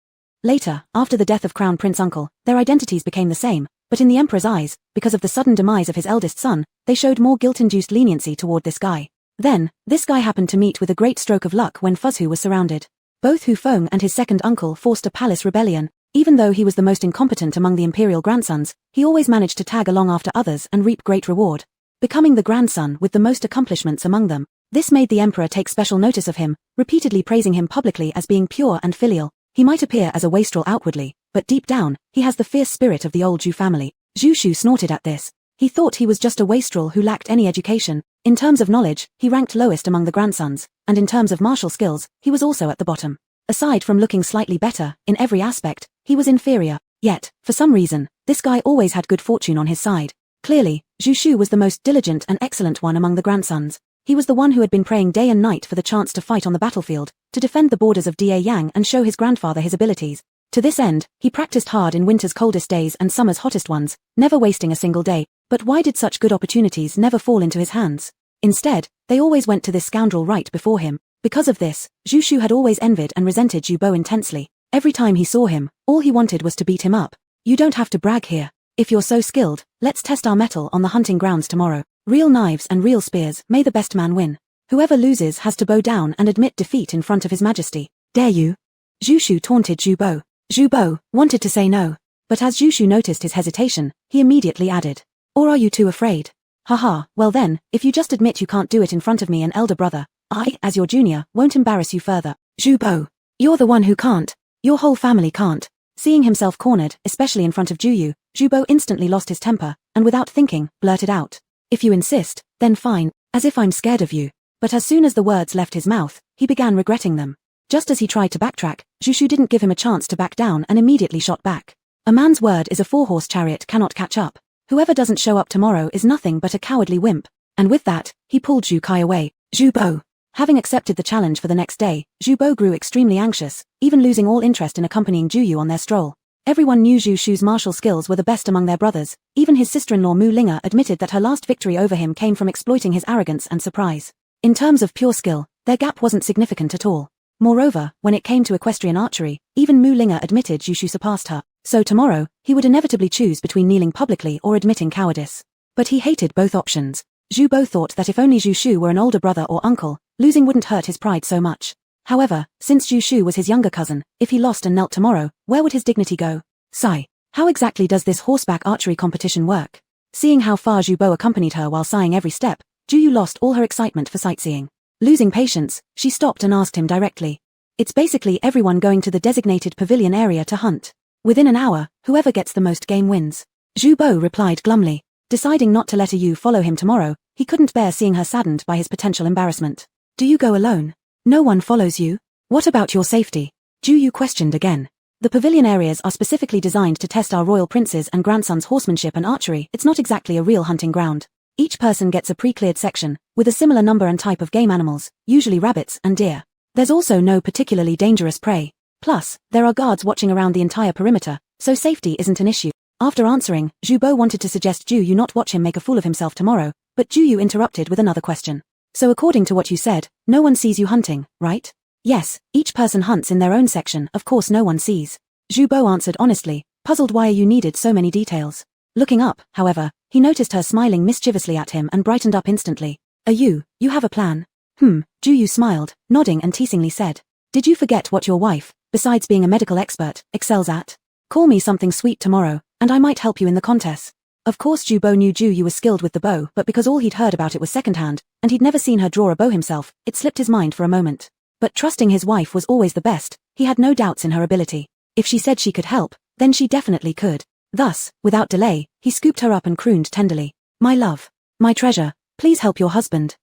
Later, after the death of crown prince uncle, their identities became the same, but in the emperor's eyes, because of the sudden demise of his eldest son, they showed more guilt-induced leniency toward this guy. Then, this guy happened to meet with a great stroke of luck when Fuzhu was surrounded. Both Hu Feng and his second uncle forced a palace rebellion. Even though he was the most incompetent among the imperial grandsons, he always managed to tag along after others and reap great reward. Becoming the grandson with the most accomplishments among them, this made the emperor take special notice of him, repeatedly praising him publicly as being pure and filial. He might appear as a wastrel outwardly, but deep down, he has the fierce spirit of the old Zhu family. Zhu Shu snorted at this. He thought he was just a wastrel who lacked any education. In terms of knowledge, he ranked lowest among the grandsons, and in terms of martial skills, he was also at the bottom. Aside from looking slightly better, in every aspect, he was inferior. Yet, for some reason, this guy always had good fortune on his side. Clearly, Zhu Shu was the most diligent and excellent one among the grandsons. He was the one who had been praying day and night for the chance to fight on the battlefield, to defend the borders of Da Yang and show his grandfather his abilities. To this end, he practiced hard in winter's coldest days and summer's hottest ones, never wasting a single day. But why did such good opportunities never fall into his hands? Instead, they always went to this scoundrel right before him. Because of this, Zhu Shu had always envied and resented Zhu Bo intensely. Every time he saw him, all he wanted was to beat him up. "You don't have to brag here. If you're so skilled, let's test our mettle on the hunting grounds tomorrow. Real knives and real spears, may the best man win. Whoever loses has to bow down and admit defeat in front of his majesty. Dare you? Zhu Shu taunted Zhu Bo. Zhu Bo wanted to say no, but as Zhu Shu noticed his hesitation, he immediately added, "Or are you too afraid? Haha, well then, if you just admit you can't do it in front of me and elder brother, I, as your junior, won't embarrass you further." Zhu Bo, you're the one who can't. Your whole family can't. Seeing himself cornered, especially in front of Zhu Bo instantly lost his temper, and without thinking, blurted out, "If you insist, then fine, as if I'm scared of you." But as soon as the words left his mouth, he began regretting them. Just as he tried to backtrack, Zhu Shu didn't give him a chance to back down and immediately shot back. A man's word is a four-horse chariot cannot catch up. Whoever doesn't show up tomorrow is nothing but a cowardly wimp. And with that, he pulled Zhu Kai away. Zhu Bo. Having accepted the challenge for the next day, Zhu Bo grew extremely anxious, even losing all interest in accompanying Zhu on their stroll. Everyone knew Zhu Shu's martial skills were the best among their brothers. Even his sister-in-law Mu Linga admitted that her last victory over him came from exploiting his arrogance and surprise. In terms of pure skill, their gap wasn't significant at all. Moreover, when it came to equestrian archery, even Mu Linga admitted Zhu Shu surpassed her. So tomorrow, he would inevitably choose between kneeling publicly or admitting cowardice. But he hated both options. Zhu Bo thought that if only Zhu Shu were an older brother or uncle, losing wouldn't hurt his pride so much. However, since Zhu Shu was his younger cousin, if he lost and knelt tomorrow, where would his dignity go? Sigh. How exactly does this horseback archery competition work? Seeing how far Zhu Bo accompanied her while sighing every step, Zhu Yu lost all her excitement for sightseeing. Losing patience, she stopped and asked him directly. It's basically everyone going to the designated pavilion area to hunt. Within an hour, whoever gets the most game wins. Zhu Bo replied glumly. Deciding not to let Yu follow him tomorrow, he couldn't bear seeing her saddened by his potential embarrassment. Do you go alone? No one follows you? What about your safety? Zhu Yu questioned again. The pavilion areas are specifically designed to test our royal princes and grandsons' horsemanship and archery. It's not exactly a real hunting ground. Each person gets a pre-cleared section, with a similar number and type of game animals, usually rabbits and deer. There's also no particularly dangerous prey. Plus, there are guards watching around the entire perimeter, so safety isn't an issue. After answering, Zhu Bo wanted to suggest Zhu Yu not watch him make a fool of himself tomorrow, but Zhu Yu interrupted with another question. So according to what you said, no one sees you hunting, right? Yes, each person hunts in their own section, of course no one sees. Zhu Bo answered honestly, puzzled why you needed so many details. Looking up, however, he noticed her smiling mischievously at him and brightened up instantly. You have a plan? Zhu Yu smiled, nodding and teasingly said. Did you forget what your wife, besides being a medical expert, excels at? Call me something sweet tomorrow, and I might help you in the contest. Of course Zhu Bo knew Zhu Yu was skilled with the bow, but because all he'd heard about it was secondhand, and he'd never seen her draw a bow himself, it slipped his mind for a moment. But trusting his wife was always the best, he had no doubts in her ability. If she said she could help, then she definitely could. Thus, without delay, he scooped her up and crooned tenderly. My love. My treasure, please help your husband.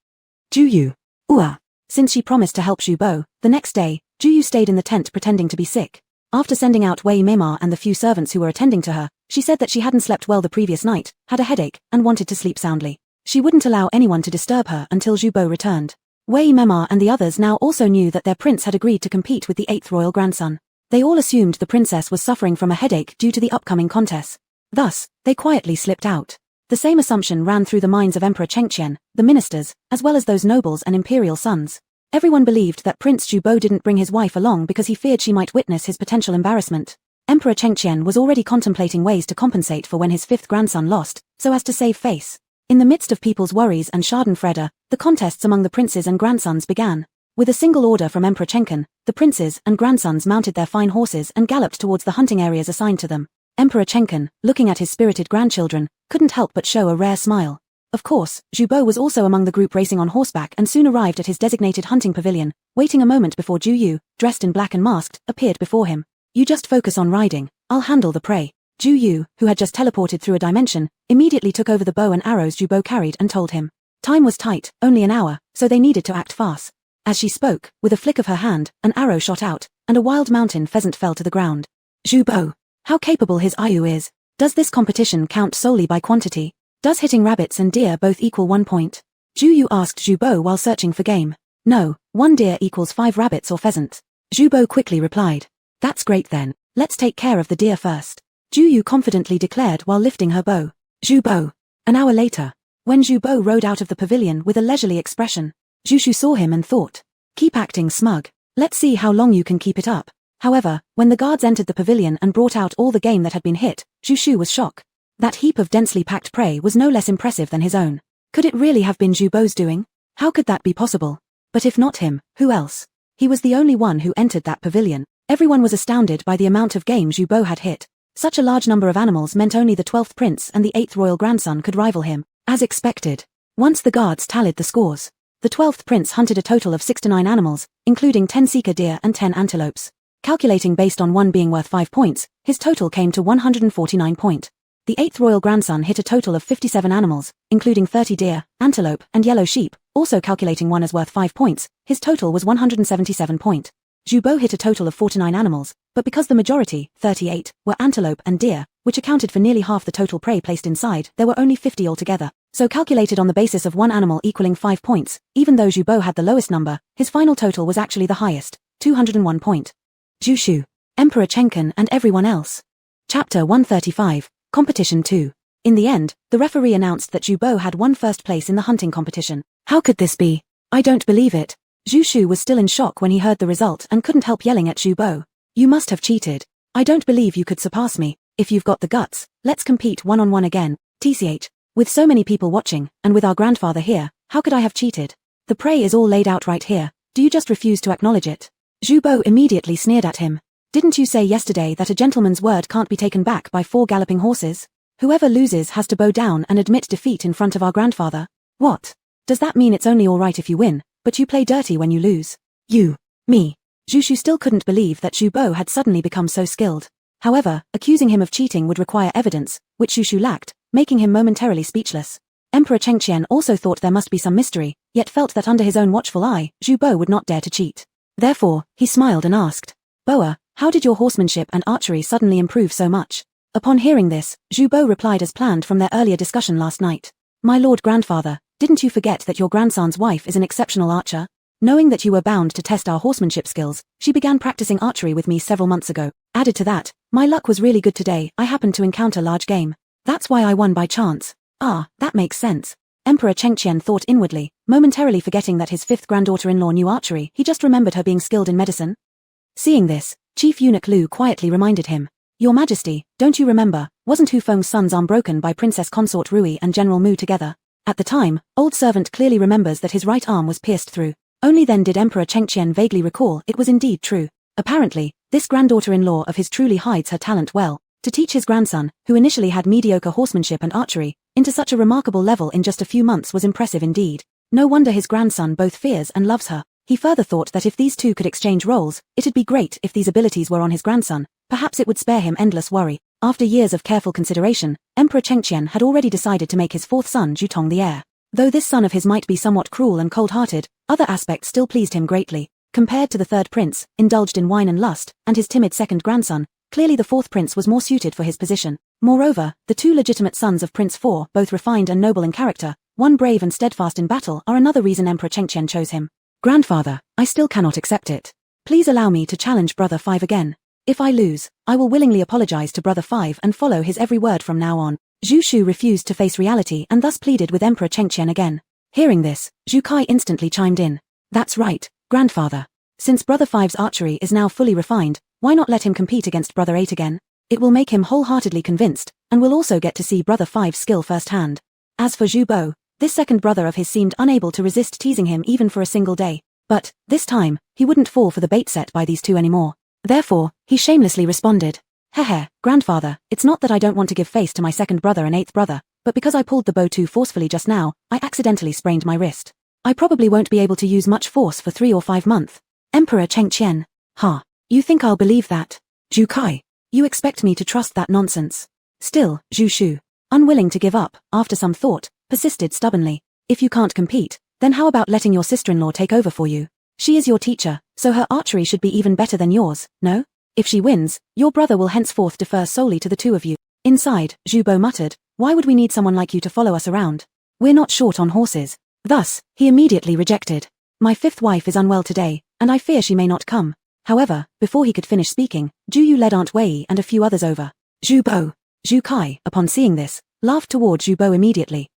Zhu Yu. Since she promised to help Zhu Bo, the next day, Zhu Yu stayed in the tent pretending to be sick. After sending out Wei Mimar and the few servants who were attending to her, she said that she hadn't slept well the previous night, had a headache, and wanted to sleep soundly. She wouldn't allow anyone to disturb her until Zhu Bo returned. Wei Mimar and the others now also knew that their prince had agreed to compete with the 8th royal grandson. They all assumed the princess was suffering from a headache due to the upcoming contest. Thus, they quietly slipped out. The same assumption ran through the minds of Emperor Chengqian, the ministers, as well as those nobles and imperial sons. Everyone believed that Prince Zhu Bo didn't bring his wife along because he feared she might witness his potential embarrassment. Emperor Chengqian was already contemplating ways to compensate for when his 5th grandson lost, so as to save face. In the midst of people's worries and schadenfreude, the contests among the princes and grandsons began. With a single order from Emperor Chengqian, the princes and grandsons mounted their fine horses and galloped towards the hunting areas assigned to them. Emperor Chengqian, looking at his spirited grandchildren, couldn't help but show a rare smile. Of course, Zhu Bo was also among the group racing on horseback and soon arrived at his designated hunting pavilion, waiting a moment before Zhu Yu, dressed in black and masked, appeared before him. You just focus on riding, I'll handle the prey. Zhu Yu, who had just teleported through a dimension, immediately took over the bow and arrows Zhu Bo carried and told him. Time was tight, only an hour, so they needed to act fast. As she spoke, with a flick of her hand, an arrow shot out, and a wild mountain pheasant fell to the ground. Zhu Bo. How capable his Ayu is. Does this competition count solely by quantity? Does hitting rabbits and deer both equal 1 point? Zhu Yu asked Zhu Bo while searching for game. No, 1 deer equals 5 rabbits or pheasants. Zhu Bo quickly replied. That's great then, let's take care of the deer first. Zhu Yu confidently declared while lifting her bow. Zhu Bo. An hour later, when Zhu Bo rode out of the pavilion with a leisurely expression, Zhu Shu saw him and thought, keep acting smug. Let's see how long you can keep it up. However, when the guards entered the pavilion and brought out all the game that had been hit, Zhu Shu was shocked. That heap of densely packed prey was no less impressive than his own. Could it really have been Zhu Bo's doing? How could that be possible? But if not him, who else? He was the only one who entered that pavilion. Everyone was astounded by the amount of game Zhu Bo had hit. Such a large number of animals meant only the 12th prince and the 8th royal grandson could rival him, as expected. Once the guards tallied the scores, the 12th prince hunted a total of 69 animals, including 10 seeker deer and 10 antelopes. Calculating based on one being worth 5 points, his total came to 149 points. The 8th royal grandson hit a total of 57 animals, including 30 deer, antelope, and yellow sheep, also calculating one as worth 5 points, his total was 177 points. Zhu Bo hit a total of 49 animals, but because the majority, 38, were antelope and deer, which accounted for nearly half the total prey placed inside, there were only 50 altogether. So calculated on the basis of one animal equaling 5 points, even though Zhu Bo had the lowest number, his final total was actually the highest, 201 points. Zhu Shu, Emperor Chenkin and everyone else. Chapter 135, Competition 2. In the end, the referee announced that Zhu Bo had won first place in the hunting competition. How could this be? I don't believe it. Zhu Shu was still in shock when he heard the result and couldn't help yelling at Zhu Bo. You must have cheated. I don't believe you could surpass me. If you've got the guts, let's compete one-on-one again. TCH. With so many people watching, and with our grandfather here, how could I have cheated? The prey is all laid out right here. Do you just refuse to acknowledge it? Zhu Bo immediately sneered at him. Didn't you say yesterday that a gentleman's word can't be taken back by 4 galloping horses? Whoever loses has to bow down and admit defeat in front of our grandfather. What? Does that mean it's only all right if you win, but you play dirty when you lose? You. Me. Zhu Shu still couldn't believe that Zhu Bo had suddenly become so skilled. However, accusing him of cheating would require evidence, which Zhu Shu lacked, making him momentarily speechless. Emperor Chengqian also thought there must be some mystery, yet felt that under his own watchful eye, Zhu Bo would not dare to cheat. Therefore, he smiled and asked, Boa, how did your horsemanship and archery suddenly improve so much? Upon hearing this, Zhu Bo replied as planned from their earlier discussion last night. My lord grandfather, didn't you forget that your grandson's wife is an exceptional archer? Knowing that you were bound to test our horsemanship skills, she began practicing archery with me several months ago. Added to that, my luck was really good today. I happened to encounter large game. That's why I won by chance. Ah, that makes sense. Emperor Chengqian thought inwardly, momentarily forgetting that his 5th granddaughter-in-law knew archery. He just remembered her being skilled in medicine. Seeing this, Chief Eunuch Lu quietly reminded him. Your Majesty, don't you remember, wasn't Hu Feng's son's arm broken by Princess Consort Rui and General Mu together? At the time, old servant clearly remembers that his right arm was pierced through. Only then did Emperor Chengqian vaguely recall it was indeed true. Apparently, this granddaughter-in-law of his truly hides her talent well, to teach his grandson, who initially had mediocre horsemanship and archery, into such a remarkable level in just a few months was impressive indeed. No wonder his grandson both fears and loves her. He further thought that if these two could exchange roles, it'd be great if these abilities were on his grandson. Perhaps it would spare him endless worry. After years of careful consideration, Emperor Chengqian had already decided to make his 4th son Zhutong the heir. Though this son of his might be somewhat cruel and cold-hearted, other aspects still pleased him greatly. Compared to the 3rd prince, indulged in wine and lust, and his timid 2nd grandson, clearly the 4th prince was more suited for his position. Moreover, the 2 legitimate sons of Prince 4, both refined and noble in character, one brave and steadfast in battle, are another reason Emperor Chengqian chose him. Grandfather, I still cannot accept it. Please allow me to challenge Brother 5 again. If I lose, I will willingly apologize to Brother 5 and follow his every word from now on. Zhu Shu refused to face reality and thus pleaded with Emperor Chengqian again. Hearing this, Zhu Kai instantly chimed in. That's right, Grandfather. Since Brother 5's archery is now fully refined, why not let him compete against Brother 8 again? It will make him wholeheartedly convinced, and will also get to see Brother 5's skill firsthand. As for Zhu Bo, this 2nd brother of his seemed unable to resist teasing him even for a single day. But, this time, he wouldn't fall for the bait set by these two anymore. Therefore, he shamelessly responded. Hehe, Grandfather, it's not that I don't want to give face to my 2nd brother and 8th brother, but because I pulled the bow too forcefully just now, I accidentally sprained my wrist. I probably won't be able to use much force for 3 or 5 months. Emperor Chengqian. Ha. You think I'll believe that? Zhu Kai. You expect me to trust that nonsense? Still, Zhu Shu, unwilling to give up, after some thought, persisted stubbornly. If you can't compete, then how about letting your sister-in-law take over for you? She is your teacher, so her archery should be even better than yours, no? If she wins, your brother will henceforth defer solely to the 2 of you. Inside, Zhu Bo muttered, why would we need someone like you to follow us around? We're not short on horses. Thus, he immediately rejected. My 5th wife is unwell today, and I fear she may not come. However, before he could finish speaking, Zhu Yu led Aunt Wei and a few others over. Zhu Bo. Zhu Kai, upon seeing this, laughed toward Zhu Bo immediately.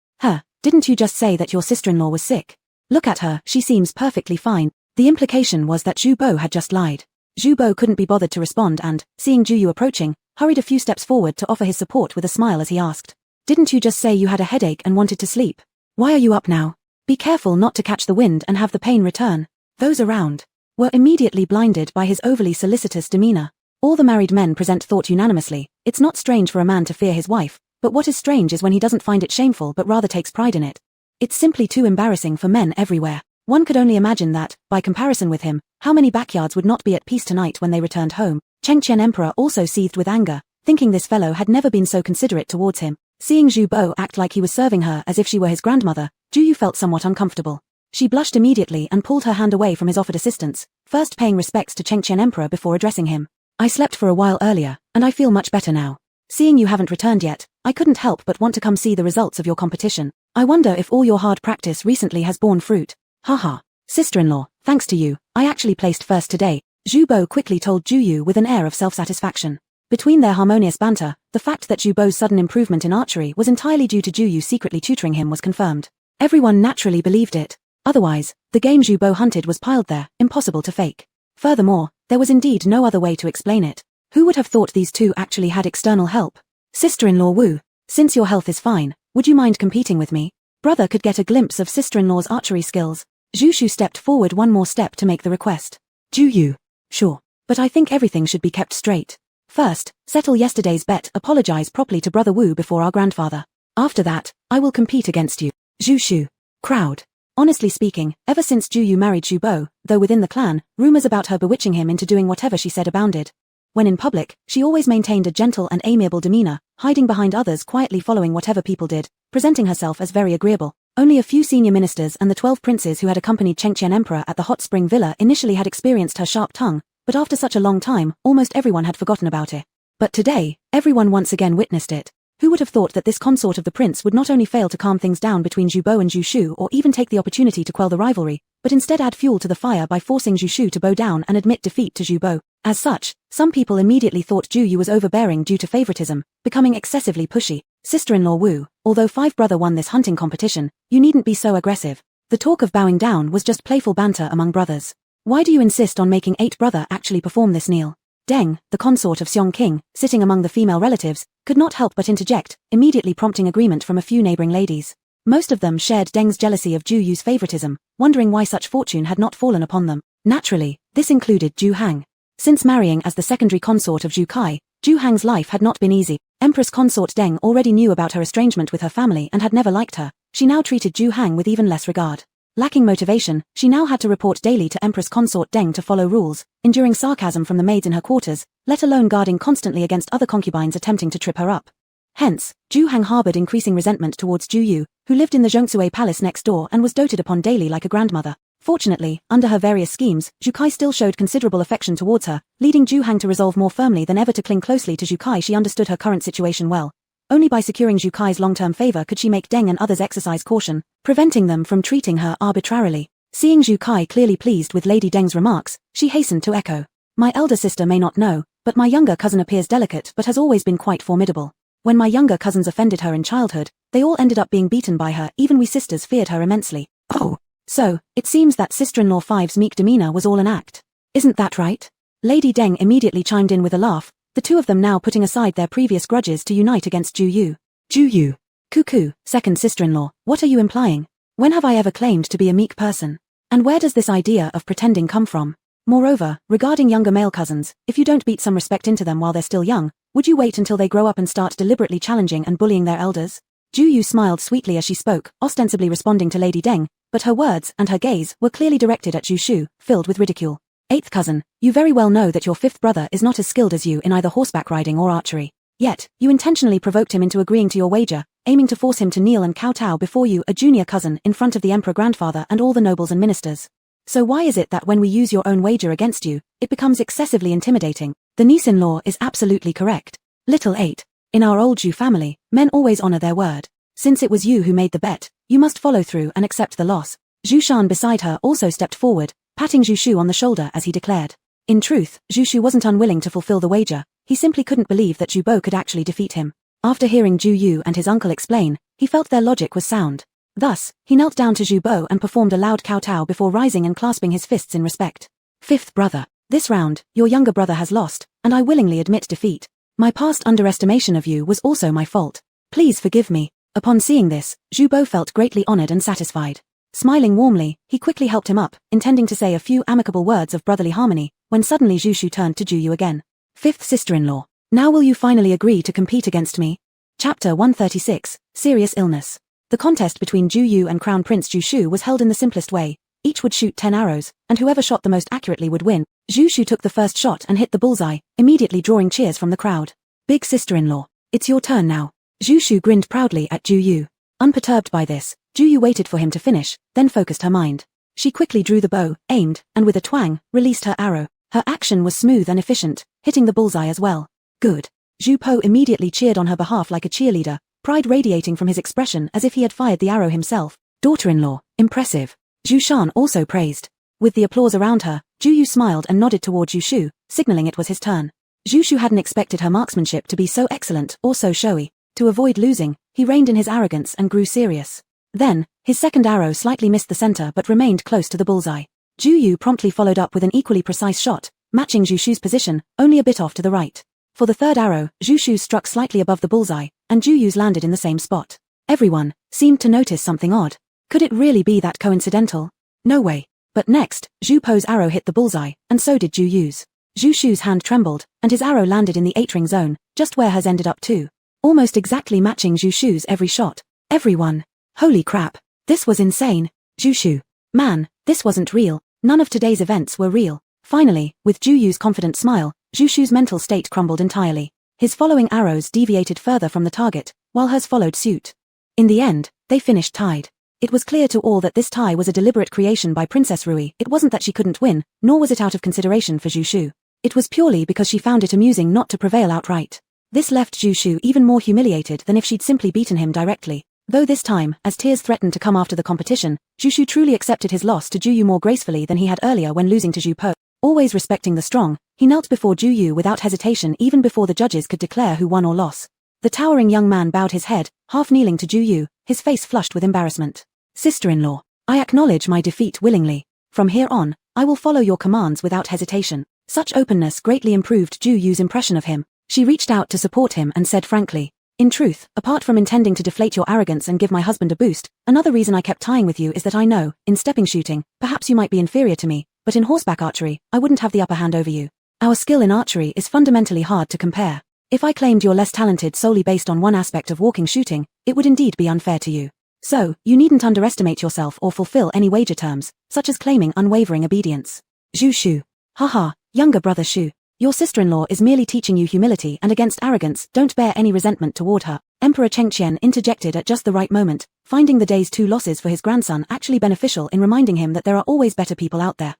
Didn't you just say that your sister-in-law was sick? Look at her, she seems perfectly fine. The implication was that Zhu Bo had just lied. Zhu Bo couldn't be bothered to respond and, seeing Zhu Yu approaching, hurried a few steps forward to offer his support with a smile as he asked. Didn't you just say you had a headache and wanted to sleep? Why are you up now? Be careful not to catch the wind and have the pain return. Those around were immediately blinded by his overly solicitous demeanor. All the married men present thought unanimously, it's not strange for a man to fear his wife, but what is strange is when he doesn't find it shameful but rather takes pride in it. It's simply too embarrassing for men everywhere. One could only imagine that, by comparison with him, how many backyards would not be at peace tonight when they returned home. Chengqian Emperor also seethed with anger, thinking this fellow had never been so considerate towards him. Seeing Zhu Bo act like he was serving her as if she were his grandmother, Zhu Yu felt somewhat uncomfortable. She blushed immediately and pulled her hand away from his offered assistance, first paying respects to Chengqian Emperor before addressing him. I slept for a while earlier, and I feel much better now. Seeing you haven't returned yet, I couldn't help but want to come see the results of your competition. I wonder if all your hard practice recently has borne fruit. Haha. Sister-in-law, thanks to you, I actually placed first today, Zhu Bo quickly told Zhu Yu with an air of self-satisfaction. Between their harmonious banter, the fact that Zhu Bo's sudden improvement in archery was entirely due to Zhu Yu secretly tutoring him was confirmed. Everyone naturally believed it. Otherwise, the game Zhu Bo hunted was piled there, impossible to fake. Furthermore, there was indeed no other way to explain it. Who would have thought these two actually had external help? Sister-in-law Wu, since your health is fine, would you mind competing with me? Brother could get a glimpse of sister-in-law's archery skills. Zhu Shu stepped forward one more step to make the request. Zhu Yu. Sure. But I think everything should be kept straight. First, settle yesterday's bet, apologize properly to Brother Wu before our grandfather. After that, I will compete against you. Zhu Shu. Crowd. Honestly speaking, ever since Zhu Yu married Zhu Bo, though within the clan, rumors about her bewitching him into doing whatever she said abounded. When in public, she always maintained a gentle and amiable demeanor, hiding behind others, quietly following whatever people did, presenting herself as very agreeable. Only a few senior ministers and the 12 princes who had accompanied Chengqian Emperor at the hot spring villa initially had experienced her sharp tongue, but after such a long time, almost everyone had forgotten about it. But today, everyone once again witnessed it. Who would have thought that this consort of the prince would not only fail to calm things down between Zhu Bo and Zhu Shu or even take the opportunity to quell the rivalry, but instead add fuel to the fire by forcing Zhu Shu to bow down and admit defeat to Zhu Bo. As such, some people immediately thought Zhu Yu was overbearing due to favoritism, becoming excessively pushy. Sister-in-law Wu, although 5 brother won this hunting competition, you needn't be so aggressive. The talk of bowing down was just playful banter among brothers. Why do you insist on making 8 brother actually perform this kneel? Deng, the consort of Xiong King, sitting among the female relatives, could not help but interject, immediately prompting agreement from a few neighboring ladies. Most of them shared Deng's jealousy of Zhu Yu's favoritism, wondering why such fortune had not fallen upon them. Naturally, this included Zhu Hang. Since marrying as the secondary consort of Zhu Kai, Zhu Hang's life had not been easy. Empress consort Deng already knew about her estrangement with her family and had never liked her. She now treated Zhu Hang with even less regard. Lacking motivation, she now had to report daily to Empress consort Deng to follow rules, enduring sarcasm from the maids in her quarters, let alone guarding constantly against other concubines attempting to trip her up. Hence, Zhu Hang harbored increasing resentment towards Zhu Yu, who lived in the Zhongsue palace next door and was doted upon daily like a grandmother. Fortunately, under her various schemes, Zhu Kai still showed considerable affection towards her, leading Zhu Hang to resolve more firmly than ever to cling closely to Zhu Kai. She understood her current situation well. Only by securing Zhu Kai's long-term favor could she make Deng and others exercise caution, preventing them from treating her arbitrarily. Seeing Zhu Kai clearly pleased with Lady Deng's remarks, she hastened to echo. My elder sister may not know, but my younger cousin appears delicate but has always been quite formidable. When my younger cousins offended her in childhood, they all ended up being beaten by her, even we sisters feared her immensely. Oh. So, it seems that sister-in-law Five's meek demeanor was all an act. Isn't that right? Lady Deng immediately chimed in with a laugh, the two of them now putting aside their previous grudges to unite against Zhu Yu. Zhu Yu. Cuckoo, second sister-in-law, what are you implying? When have I ever claimed to be a meek person? And where does this idea of pretending come from? Moreover, regarding younger male cousins, if you don't beat some respect into them while they're still young, would you wait until they grow up and start deliberately challenging and bullying their elders? Zhu Yu smiled sweetly as she spoke, ostensibly responding to Lady Deng, but her words and her gaze were clearly directed at Zhu Shu, filled with ridicule. 8th cousin, you very well know that your 5th brother is not as skilled as you in either horseback riding or archery. Yet, you intentionally provoked him into agreeing to your wager, aiming to force him to kneel and kowtow before you, a junior cousin, in front of the emperor grandfather and all the nobles and ministers. So why is it that when we use your own wager against you, it becomes excessively intimidating? The niece-in-law is absolutely correct. Little 8. In our old Zhu family, men always honor their word. Since it was you who made the bet, you must follow through and accept the loss. Zhu Shan beside her also stepped forward, patting Zhu Shu on the shoulder as he declared. In truth, Zhu Shu wasn't unwilling to fulfill the wager, he simply couldn't believe that Zhu Bo could actually defeat him. After hearing Zhu Yu and his uncle explain, he felt their logic was sound. Thus, he knelt down to Zhu Bo and performed a loud kowtow before rising and clasping his fists in respect. 5th brother, this round, your younger brother has lost, and I willingly admit defeat. My past underestimation of you was also my fault. Please forgive me. Upon seeing this, Zhu Bo felt greatly honored and satisfied. Smiling warmly, he quickly helped him up, intending to say a few amicable words of brotherly harmony, when suddenly Zhu Shu turned to Ju Yu again. Fifth sister-in-law. Now will you finally agree to compete against me? Chapter 136, Serious Illness. The contest between Ju Yu and Crown Prince Zhu Shu was held in the simplest way. Each would shoot 10 arrows, and whoever shot the most accurately would win. Zhu Shu took the first shot and hit the bullseye, immediately drawing cheers from the crowd. Big sister-in-law, it's your turn now. Zhu Shu grinned proudly at Ju Yu. Unperturbed by this, Ju Yu waited for him to finish, then focused her mind. She quickly drew the bow, aimed, and with a twang, released her arrow. Her action was smooth and efficient, hitting the bullseye as well. Good. Zhu Po immediately cheered on her behalf like a cheerleader, pride radiating from his expression as if he had fired the arrow himself. Daughter-in-law, impressive. Zhu Shan also praised. With the applause around her, Ju Yu smiled and nodded toward Zhu Shu, signaling it was his turn. Zhu Shu hadn't expected her marksmanship to be so excellent or so showy. To avoid losing, he reined in his arrogance and grew serious. Then, his second arrow slightly missed the center but remained close to the bullseye. Ju Yu promptly followed up with an equally precise shot, matching Zhu Shu's position, only a bit off to the right. For the third arrow, Zhu Shu's struck slightly above the bullseye, and Ju Yu's landed in the same spot. Everyone seemed to notice something odd. Could it really be that coincidental? No way. But next, Zhu Po's arrow hit the bullseye, and so did Ju Yu's. Zhu Shu's hand trembled, and his arrow landed in the 8-ring zone, just where hers ended up too. Almost exactly matching Zhu Shu's every shot. Everyone. Holy crap. This was insane. Zhu Shu. Man, this wasn't real. None of today's events were real. Finally, with Ju Yu's confident smile, Zhu Shu's mental state crumbled entirely. His following arrows deviated further from the target, while hers followed suit. In the end, they finished tied. It was clear to all that this tie was a deliberate creation by Princess Rui. It wasn't that she couldn't win, nor was it out of consideration for Zhu Shu. It was purely because she found it amusing not to prevail outright. This left Zhu Shu even more humiliated than if she'd simply beaten him directly. Though this time, as tears threatened to come after the competition, Zhu Shu truly accepted his loss to Ju Yu more gracefully than he had earlier when losing to Zhu Po. Always respecting the strong, he knelt before Ju Yu without hesitation even before the judges could declare who won or lost. The towering young man bowed his head, half kneeling to Ju Yu, his face flushed with embarrassment. Sister-in-law, I acknowledge my defeat willingly. From here on, I will follow your commands without hesitation. Such openness greatly improved Ju Yu's impression of him. She reached out to support him and said frankly, in truth, apart from intending to deflate your arrogance and give my husband a boost, another reason I kept tying with you is that I know, in stepping shooting, perhaps you might be inferior to me, but in horseback archery, I wouldn't have the upper hand over you. Our skill in archery is fundamentally hard to compare. If I claimed you're less talented solely based on one aspect of walking shooting, it would indeed be unfair to you. So, you needn't underestimate yourself or fulfill any wager terms, such as claiming unwavering obedience. Zhu Shu. Haha, younger brother Shu. Your sister-in-law is merely teaching you humility and against arrogance, don't bear any resentment toward her. Emperor Chengqian interjected at just the right moment, finding the day's 2 losses for his grandson actually beneficial in reminding him that there are always better people out there.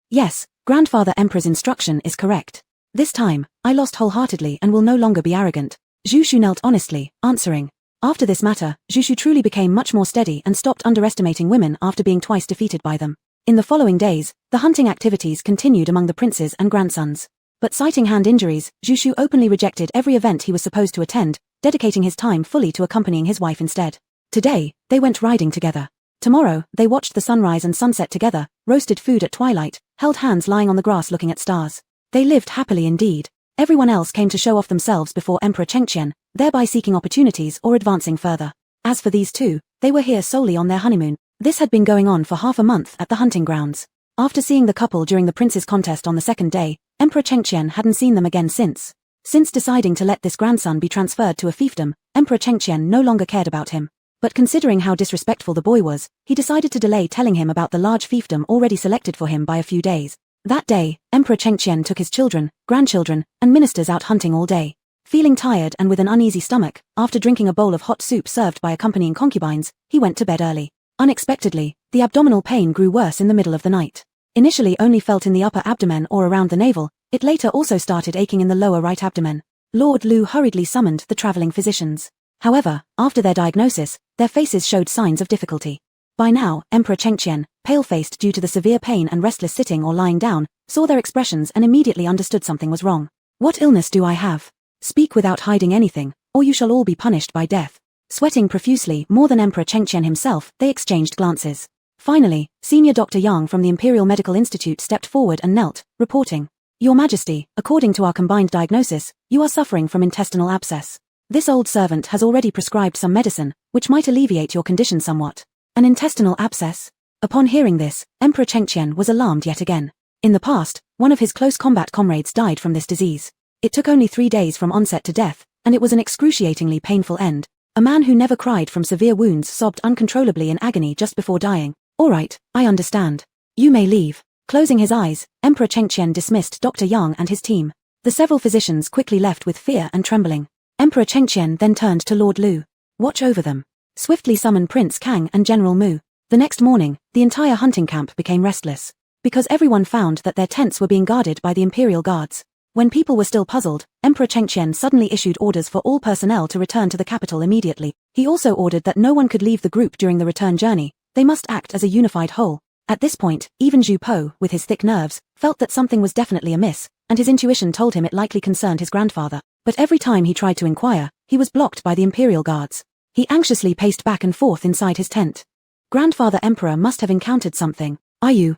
Yes, Grandfather Emperor's instruction is correct. This time, I lost wholeheartedly and will no longer be arrogant. Zhu Shu knelt honestly, answering. After this matter, Zhu Shu truly became much more steady and stopped underestimating women after being twice defeated by them. In the following days, the hunting activities continued among the princes and grandsons. But citing hand injuries, Zhu Shu openly rejected every event he was supposed to attend, dedicating his time fully to accompanying his wife instead. Today, they went riding together. Tomorrow, they watched the sunrise and sunset together, roasted food at twilight, held hands lying on the grass looking at stars. They lived happily indeed. Everyone else came to show off themselves before Emperor Chengqian, thereby seeking opportunities or advancing further. As for these two, they were here solely on their honeymoon. This had been going on for half a month at the hunting grounds. After seeing the couple during the prince's contest on the second day, Emperor Chengqian hadn't seen them again since. Since deciding to let this grandson be transferred to a fiefdom, Emperor Chengqian no longer cared about him. But considering how disrespectful the boy was, he decided to delay telling him about the large fiefdom already selected for him by a few days. That day, Emperor Chengqian took his children, grandchildren, and ministers out hunting all day. Feeling tired and with an uneasy stomach, after drinking a bowl of hot soup served by accompanying concubines, he went to bed early. Unexpectedly, the abdominal pain grew worse in the middle of the night. Initially only felt in the upper abdomen or around the navel, it later also started aching in the lower right abdomen. Lord Lu hurriedly summoned the traveling physicians. However, after their diagnosis, their faces showed signs of difficulty. By now, Emperor Chengqian, pale-faced due to the severe pain and restless sitting or lying down, saw their expressions and immediately understood something was wrong. What illness do I have? Speak without hiding anything, or you shall all be punished by death. Sweating profusely more than Emperor Chengqian himself, they exchanged glances. Finally, Senior Dr. Yang from the Imperial Medical Institute stepped forward and knelt, reporting, Your Majesty, according to our combined diagnosis, you are suffering from intestinal abscess. This old servant has already prescribed some medicine, which might alleviate your condition somewhat. An intestinal abscess? Upon hearing this, Emperor Chengqian was alarmed yet again. In the past, one of his close combat comrades died from this disease. It took only 3 days from onset to death, and it was an excruciatingly painful end. A man who never cried from severe wounds sobbed uncontrollably in agony just before dying. All right, I understand. You may leave. Closing his eyes, Emperor Chengqian dismissed Dr. Yang and his team. The several physicians quickly left with fear and trembling. Emperor Chengqian then turned to Lord Lu. Watch over them. Swiftly summon Prince Kang and General Mu. The next morning, the entire hunting camp became restless, because everyone found that their tents were being guarded by the Imperial Guards. When people were still puzzled, Emperor Chengqian suddenly issued orders for all personnel to return to the capital immediately. He also ordered that no one could leave the group during the return journey. They must act as a unified whole. At this point, even Zhu Po, with his thick nerves, felt that something was definitely amiss, and his intuition told him it likely concerned his grandfather. But every time he tried to inquire, he was blocked by the Imperial Guards. He anxiously paced back and forth inside his tent. Grandfather Emperor must have encountered something.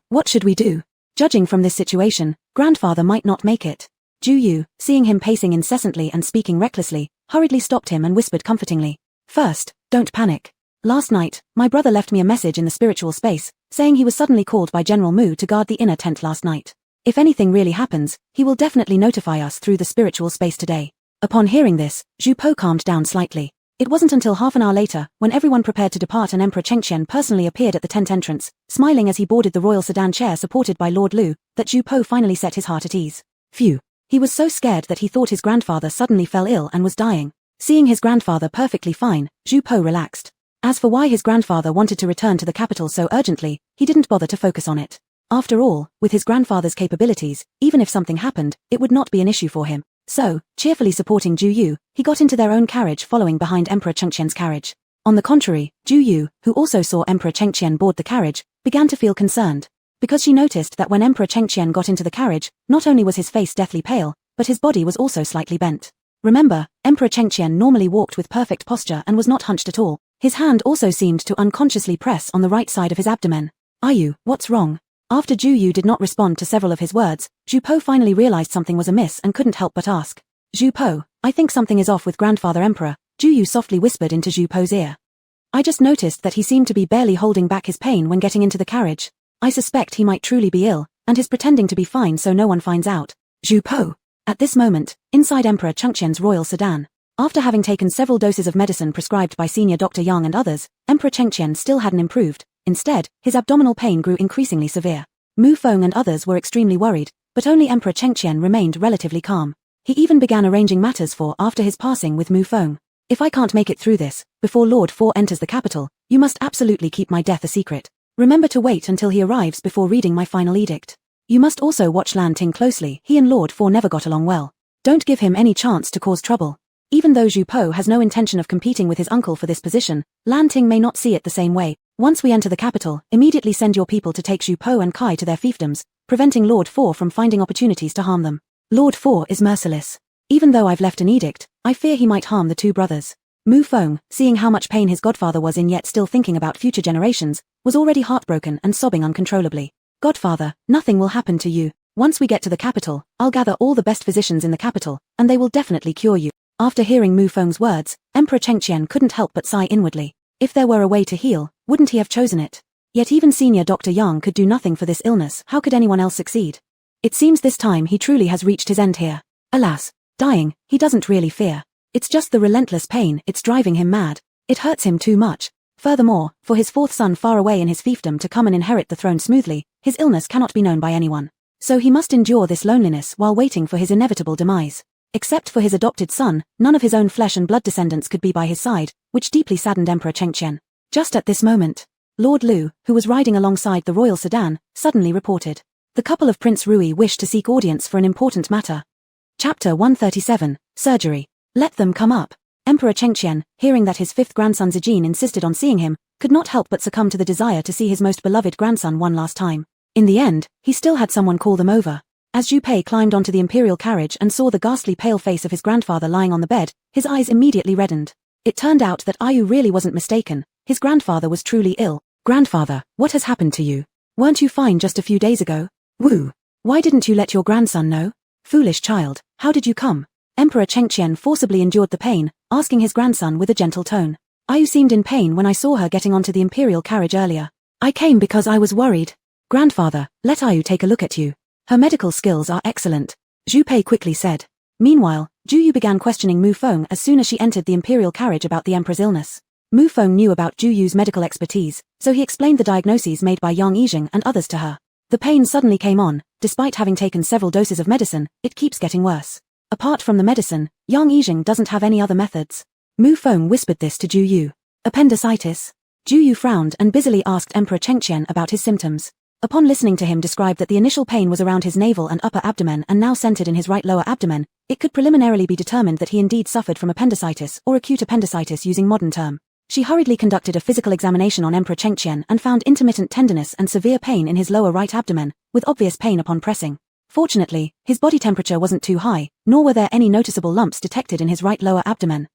What should we do? Judging from this situation, grandfather might not make it. Zhu Yu, seeing him pacing incessantly and speaking recklessly, hurriedly stopped him and whispered comfortingly. First, don't panic. Last night, my brother left me a message in the spiritual space, saying he was suddenly called by General Mu to guard the inner tent last night. If anything really happens, he will definitely notify us through the spiritual space today. Upon hearing this, Zhu Po calmed down slightly. It wasn't until half an hour later, when everyone prepared to depart and Emperor Chengqian personally appeared at the tent entrance, smiling as he boarded the royal sedan chair supported by Lord Lu, that Zhu Po finally set his heart at ease. Phew. He was so scared that he thought his grandfather suddenly fell ill and was dying. Seeing his grandfather perfectly fine, Zhu Po relaxed. As for why his grandfather wanted to return to the capital so urgently, he didn't bother to focus on it. After all, with his grandfather's capabilities, even if something happened, it would not be an issue for him. So, cheerfully supporting Zhu Yu, he got into their own carriage following behind Emperor Chengqian's carriage. On the contrary, Zhu Yu, who also saw Emperor Chengqian board the carriage, began to feel concerned. Because she noticed that when Emperor Chengqian got into the carriage, not only was his face deathly pale, but his body was also slightly bent. Remember, Emperor Chengqian normally walked with perfect posture and was not hunched at all. His hand also seemed to unconsciously press on the right side of his abdomen. What's wrong? After Zhu Yu did not respond to several of his words, Zhu Po finally realized something was amiss and couldn't help but ask. Zhu Po, I think something is off with Grandfather Emperor, Zhu Yu softly whispered into Zhu Po's ear. I just noticed that he seemed to be barely holding back his pain when getting into the carriage. I suspect he might truly be ill, and is pretending to be fine so no one finds out. Zhu Po. At this moment, inside Emperor Chengqian's royal sedan. After having taken several doses of medicine prescribed by senior Dr. Yang and others, Emperor Chengqian still hadn't improved. Instead, his abdominal pain grew increasingly severe. Mu Feng and others were extremely worried, but only Emperor Chengqian remained relatively calm. He even began arranging matters for after his passing with Mu Feng. If I can't make it through this, before Lord Four enters the capital, you must absolutely keep my death a secret. Remember to wait until he arrives before reading my final edict. You must also watch Lan Ting closely. He and Lord Four never got along well. Don't give him any chance to cause trouble. Even though Zhu Po has no intention of competing with his uncle for this position, Lan Ting may not see it the same way. Once we enter the capital, immediately send your people to take Zhu Po and Kai to their fiefdoms, preventing Lord Four from finding opportunities to harm them. Lord Four is merciless. Even though I've left an edict, I fear he might harm the two brothers. Mu Feng, seeing how much pain his godfather was in yet still thinking about future generations, was already heartbroken and sobbing uncontrollably. Godfather, nothing will happen to you. Once we get to the capital, I'll gather all the best physicians in the capital, and they will definitely cure you. After hearing Mu Feng's words, Emperor Chengqian couldn't help but sigh inwardly. If there were a way to heal, wouldn't he have chosen it? Yet even senior Dr. Yang could do nothing for this illness. How could anyone else succeed? It seems this time he truly has reached his end here. Alas, dying, he doesn't really fear. It's just the relentless pain, it's driving him mad. It hurts him too much. Furthermore, for his fourth son far away in his fiefdom to come and inherit the throne smoothly, his illness cannot be known by anyone. So he must endure this loneliness while waiting for his inevitable demise. Except for his adopted son, none of his own flesh and blood descendants could be by his side, which deeply saddened Emperor Chengqian. Just at this moment, Lord Lu, who was riding alongside the royal sedan, suddenly reported. The couple of Prince Rui wished to seek audience for an important matter. Chapter 137, Surgery. Let them come up. Emperor Chengqian, hearing that his fifth grandson Zijin insisted on seeing him, could not help but succumb to the desire to see his most beloved grandson one last time. In the end, he still had someone call them over. As Zhu Pei climbed onto the imperial carriage and saw the ghastly pale face of his grandfather lying on the bed, his eyes immediately reddened. It turned out that Ayu really wasn't mistaken. His grandfather was truly ill. Grandfather, what has happened to you? Weren't you fine just a few days ago? Woo! Why didn't you let your grandson know? Foolish child, how did you come? Emperor Chengqian forcibly endured the pain, asking his grandson with a gentle tone. Ayu seemed in pain when I saw her getting onto the imperial carriage earlier. I came because I was worried. Grandfather, let Ayu take a look at you. Her medical skills are excellent, Zhu Pei quickly said. Meanwhile, Zhu Yu began questioning Mu Feng as soon as she entered the imperial carriage about the emperor's illness. Mu Feng knew about Zhu Yu's medical expertise, so he explained the diagnoses made by Yang Yijing and others to her. The pain suddenly came on. Despite having taken several doses of medicine, it keeps getting worse. Apart from the medicine, Yang Yijing doesn't have any other methods. Mu Feng whispered this to Zhu Yu. Appendicitis? Zhu Yu frowned and busily asked Emperor Chengqian about his symptoms. Upon listening to him describe that the initial pain was around his navel and upper abdomen and now centered in his right lower abdomen, it could preliminarily be determined that he indeed suffered from appendicitis or acute appendicitis using modern term. She hurriedly conducted a physical examination on Emperor Chengqian and found intermittent tenderness and severe pain in his lower right abdomen, with obvious pain upon pressing. Fortunately, his body temperature wasn't too high, nor were there any noticeable lumps detected in his right lower abdomen.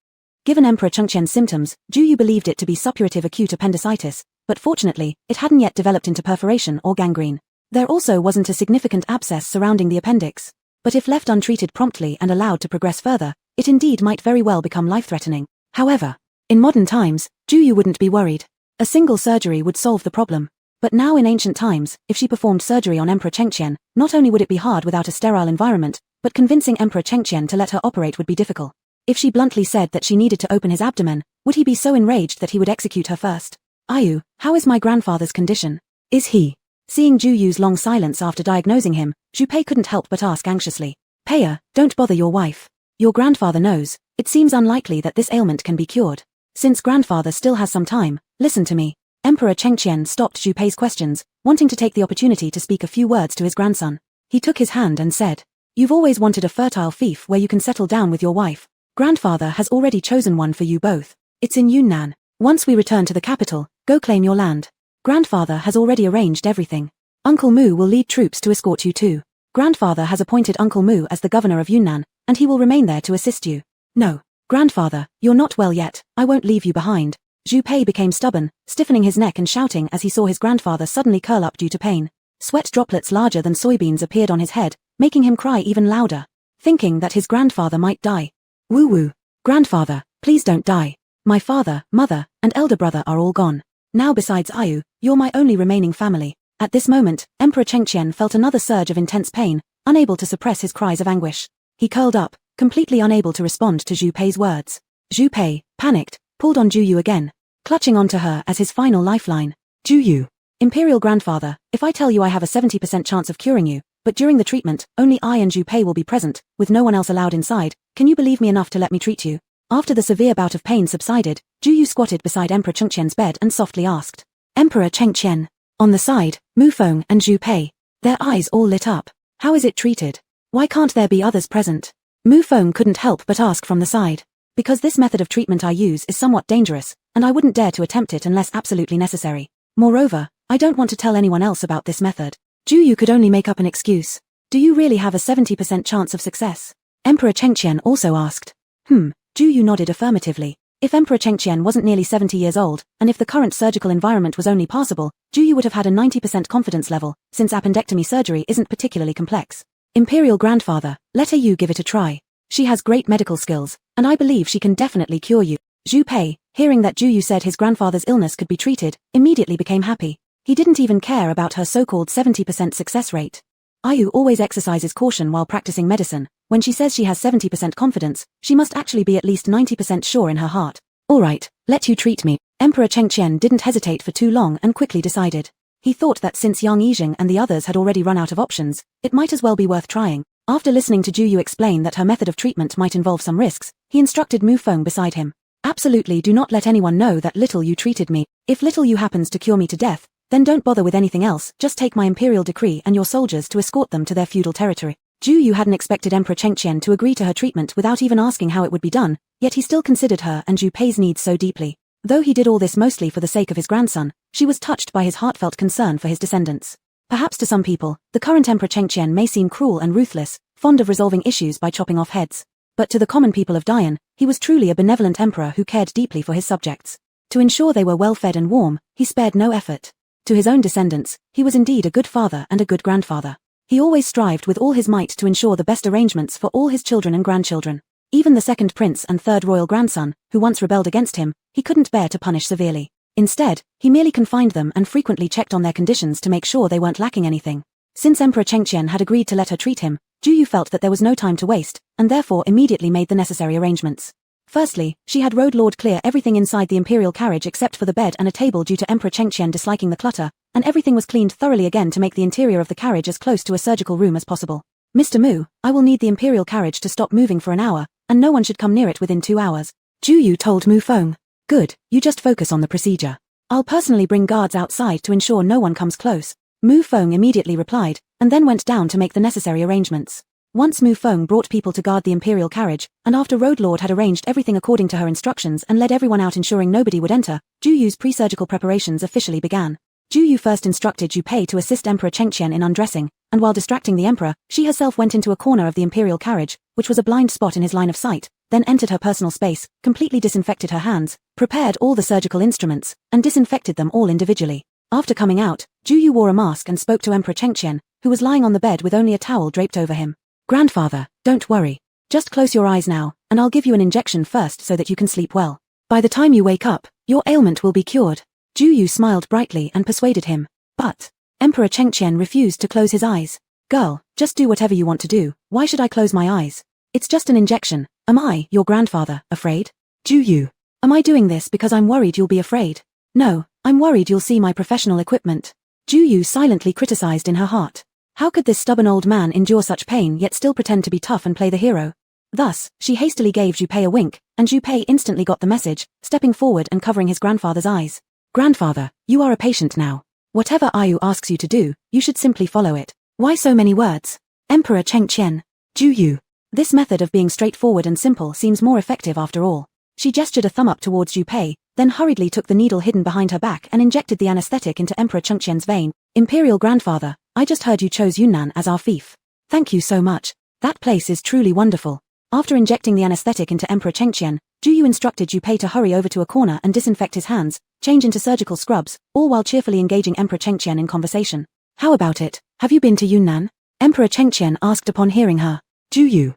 Given Emperor Chengqian's symptoms, Zhu Yu believed it to be suppurative acute appendicitis, but fortunately, it hadn't yet developed into perforation or gangrene. There also wasn't a significant abscess surrounding the appendix. But if left untreated promptly and allowed to progress further, it indeed might very well become life-threatening. However, in modern times, Zhu Yu wouldn't be worried. A single surgery would solve the problem. But now in ancient times, if she performed surgery on Emperor Chengqian, not only would it be hard without a sterile environment, but convincing Emperor Chengqian to let her operate would be difficult. If she bluntly said that she needed to open his abdomen, would he be so enraged that he would execute her first? Ayu, how is my grandfather's condition? Is he? Seeing Zhu Yu's long silence after diagnosing him, Zhu Pei couldn't help but ask anxiously. Peya, don't bother your wife. Your grandfather knows. It seems unlikely that this ailment can be cured. Since grandfather still has some time, listen to me. Emperor Chengqian stopped Zhu Pei's questions, wanting to take the opportunity to speak a few words to his grandson. He took his hand and said, You've always wanted a fertile fief where you can settle down with your wife. Grandfather has already chosen one for you both. It's in Yunnan. Once we return to the capital, go claim your land. Grandfather has already arranged everything. Uncle Mu will lead troops to escort you too. Grandfather has appointed Uncle Mu as the governor of Yunnan, and he will remain there to assist you. No, grandfather, you're not well yet, I won't leave you behind. Zhu Pei became stubborn, stiffening his neck and shouting as he saw his grandfather suddenly curl up due to pain. Sweat droplets larger than soybeans appeared on his head, making him cry even louder. Thinking that his grandfather might die. Woo-woo. Grandfather, please don't die. My father, mother, and elder brother are all gone. Now besides Ayu, you're my only remaining family. At this moment, Emperor Chengqian felt another surge of intense pain, unable to suppress his cries of anguish. He curled up, completely unable to respond to Zhu Pei's words. Zhu Pei, panicked, pulled on Zhu Yu again, clutching onto her as his final lifeline. Zhu Yu. Imperial grandfather, if I tell you I have a 70% chance of curing you, but during the treatment, only I and Zhu Pei will be present, with no one else allowed inside, can you believe me enough to let me treat you? After the severe bout of pain subsided, Zhu Yu squatted beside Emperor Chengqian's bed and softly asked. Emperor Chengqian. On the side, Mu Feng and Zhu Pei. Their eyes all lit up. How is it treated? Why can't there be others present? Mu Feng couldn't help but ask from the side. Because this method of treatment I use is somewhat dangerous, and I wouldn't dare to attempt it unless absolutely necessary. Moreover, I don't want to tell anyone else about this method. Zhu Yu could only make up an excuse. Do you really have a 70% chance of success? Emperor Chengqian also asked. Zhu Yu nodded affirmatively. If Emperor Chengqian wasn't nearly 70 years old, and if the current surgical environment was only passable, Zhu Yu would have had a 90% confidence level, since appendectomy surgery isn't particularly complex. Imperial grandfather, let Yu give it a try. She has great medical skills, and I believe she can definitely cure you. Zhu Pei, hearing that Zhu Yu said his grandfather's illness could be treated, immediately became happy. He didn't even care about her so-called 70% success rate. Ayu always exercises caution while practicing medicine. When she says she has 70% confidence, she must actually be at least 90% sure in her heart. Alright, let you treat me. Emperor Chengqian didn't hesitate for too long and quickly decided. He thought that since Yang Yijing and the others had already run out of options, it might as well be worth trying. After listening to Zhu Yu explain that her method of treatment might involve some risks, he instructed Mu Feng beside him. Absolutely do not let anyone know that little Yu treated me. If little Yu happens to cure me to death, then don't bother with anything else, just take my imperial decree and your soldiers to escort them to their feudal territory. Zhu Yu hadn't expected Emperor Chengqian to agree to her treatment without even asking how it would be done, yet he still considered her and Zhu Pei's needs so deeply. Though he did all this mostly for the sake of his grandson, she was touched by his heartfelt concern for his descendants. Perhaps to some people, the current Emperor Chengqian may seem cruel and ruthless, fond of resolving issues by chopping off heads. But to the common people of Dian, he was truly a benevolent emperor who cared deeply for his subjects. To ensure they were well fed and warm, he spared no effort. To his own descendants, he was indeed a good father and a good grandfather. He always strived with all his might to ensure the best arrangements for all his children and grandchildren. Even the second prince and third royal grandson, who once rebelled against him, he couldn't bear to punish severely. Instead, he merely confined them and frequently checked on their conditions to make sure they weren't lacking anything. Since Emperor Chengqian had agreed to let her treat him, Ju Yu felt that there was no time to waste, and therefore immediately made the necessary arrangements. Firstly, she had Road Lord clear everything inside the imperial carriage except for the bed and a table due to Emperor Chengqian disliking the clutter, and everything was cleaned thoroughly again to make the interior of the carriage as close to a surgical room as possible. Mr. Mu, I will need the imperial carriage to stop moving for an hour, and no one should come near it within 2 hours. Ju Yu told Mu Feng. Good, you just focus on the procedure. I'll personally bring guards outside to ensure no one comes close. Mu Feng immediately replied, and then went down to make the necessary arrangements. Once Mu Feng brought people to guard the imperial carriage, and after Road Lord had arranged everything according to her instructions and led everyone out ensuring nobody would enter, Ju Yu's pre-surgical preparations officially began. Ju Yu first instructed Ju Pei to assist Emperor Chengqian in undressing, and while distracting the emperor, she herself went into a corner of the imperial carriage, which was a blind spot in his line of sight, then entered her personal space, completely disinfected her hands, prepared all the surgical instruments, and disinfected them all individually. After coming out, Ju Yu wore a mask and spoke to Emperor Chengqian, who was lying on the bed with only a towel draped over him. Grandfather, don't worry. Just close your eyes now, and I'll give you an injection first so that you can sleep well. By the time you wake up, your ailment will be cured. Ju Yu smiled brightly and persuaded him. But Emperor Chengqian refused to close his eyes. Girl, just do whatever you want to do. Why should I close my eyes? It's just an injection. Am I, your grandfather, afraid? Ju Yu. Am I doing this because I'm worried you'll be afraid? No, I'm worried you'll see my professional equipment. Ju Yu silently criticized in her heart. How could this stubborn old man endure such pain yet still pretend to be tough and play the hero? Thus, she hastily gave Ju Pei a wink, and Ju Pei instantly got the message, stepping forward and covering his grandfather's eyes. Grandfather, you are a patient now. Whatever Ayu asks you to do, you should simply follow it. Why so many words? Emperor Chengqian. Ju Yu. This method of being straightforward and simple seems more effective after all. She gestured a thumb up towards Ju Pei, then hurriedly took the needle hidden behind her back and injected the anesthetic into Emperor Chengqian's vein. Imperial grandfather, I just heard you chose Yunnan as our fief. Thank you so much. That place is truly wonderful. After injecting the anesthetic into Emperor Chengqian, Ju Yu instructed Ju Pei to hurry over to a corner and disinfect his hands, change into surgical scrubs, all while cheerfully engaging Emperor Chengqian in conversation. How about it? Have you been to Yunnan? Emperor Chengqian asked upon hearing her. Ju Yu.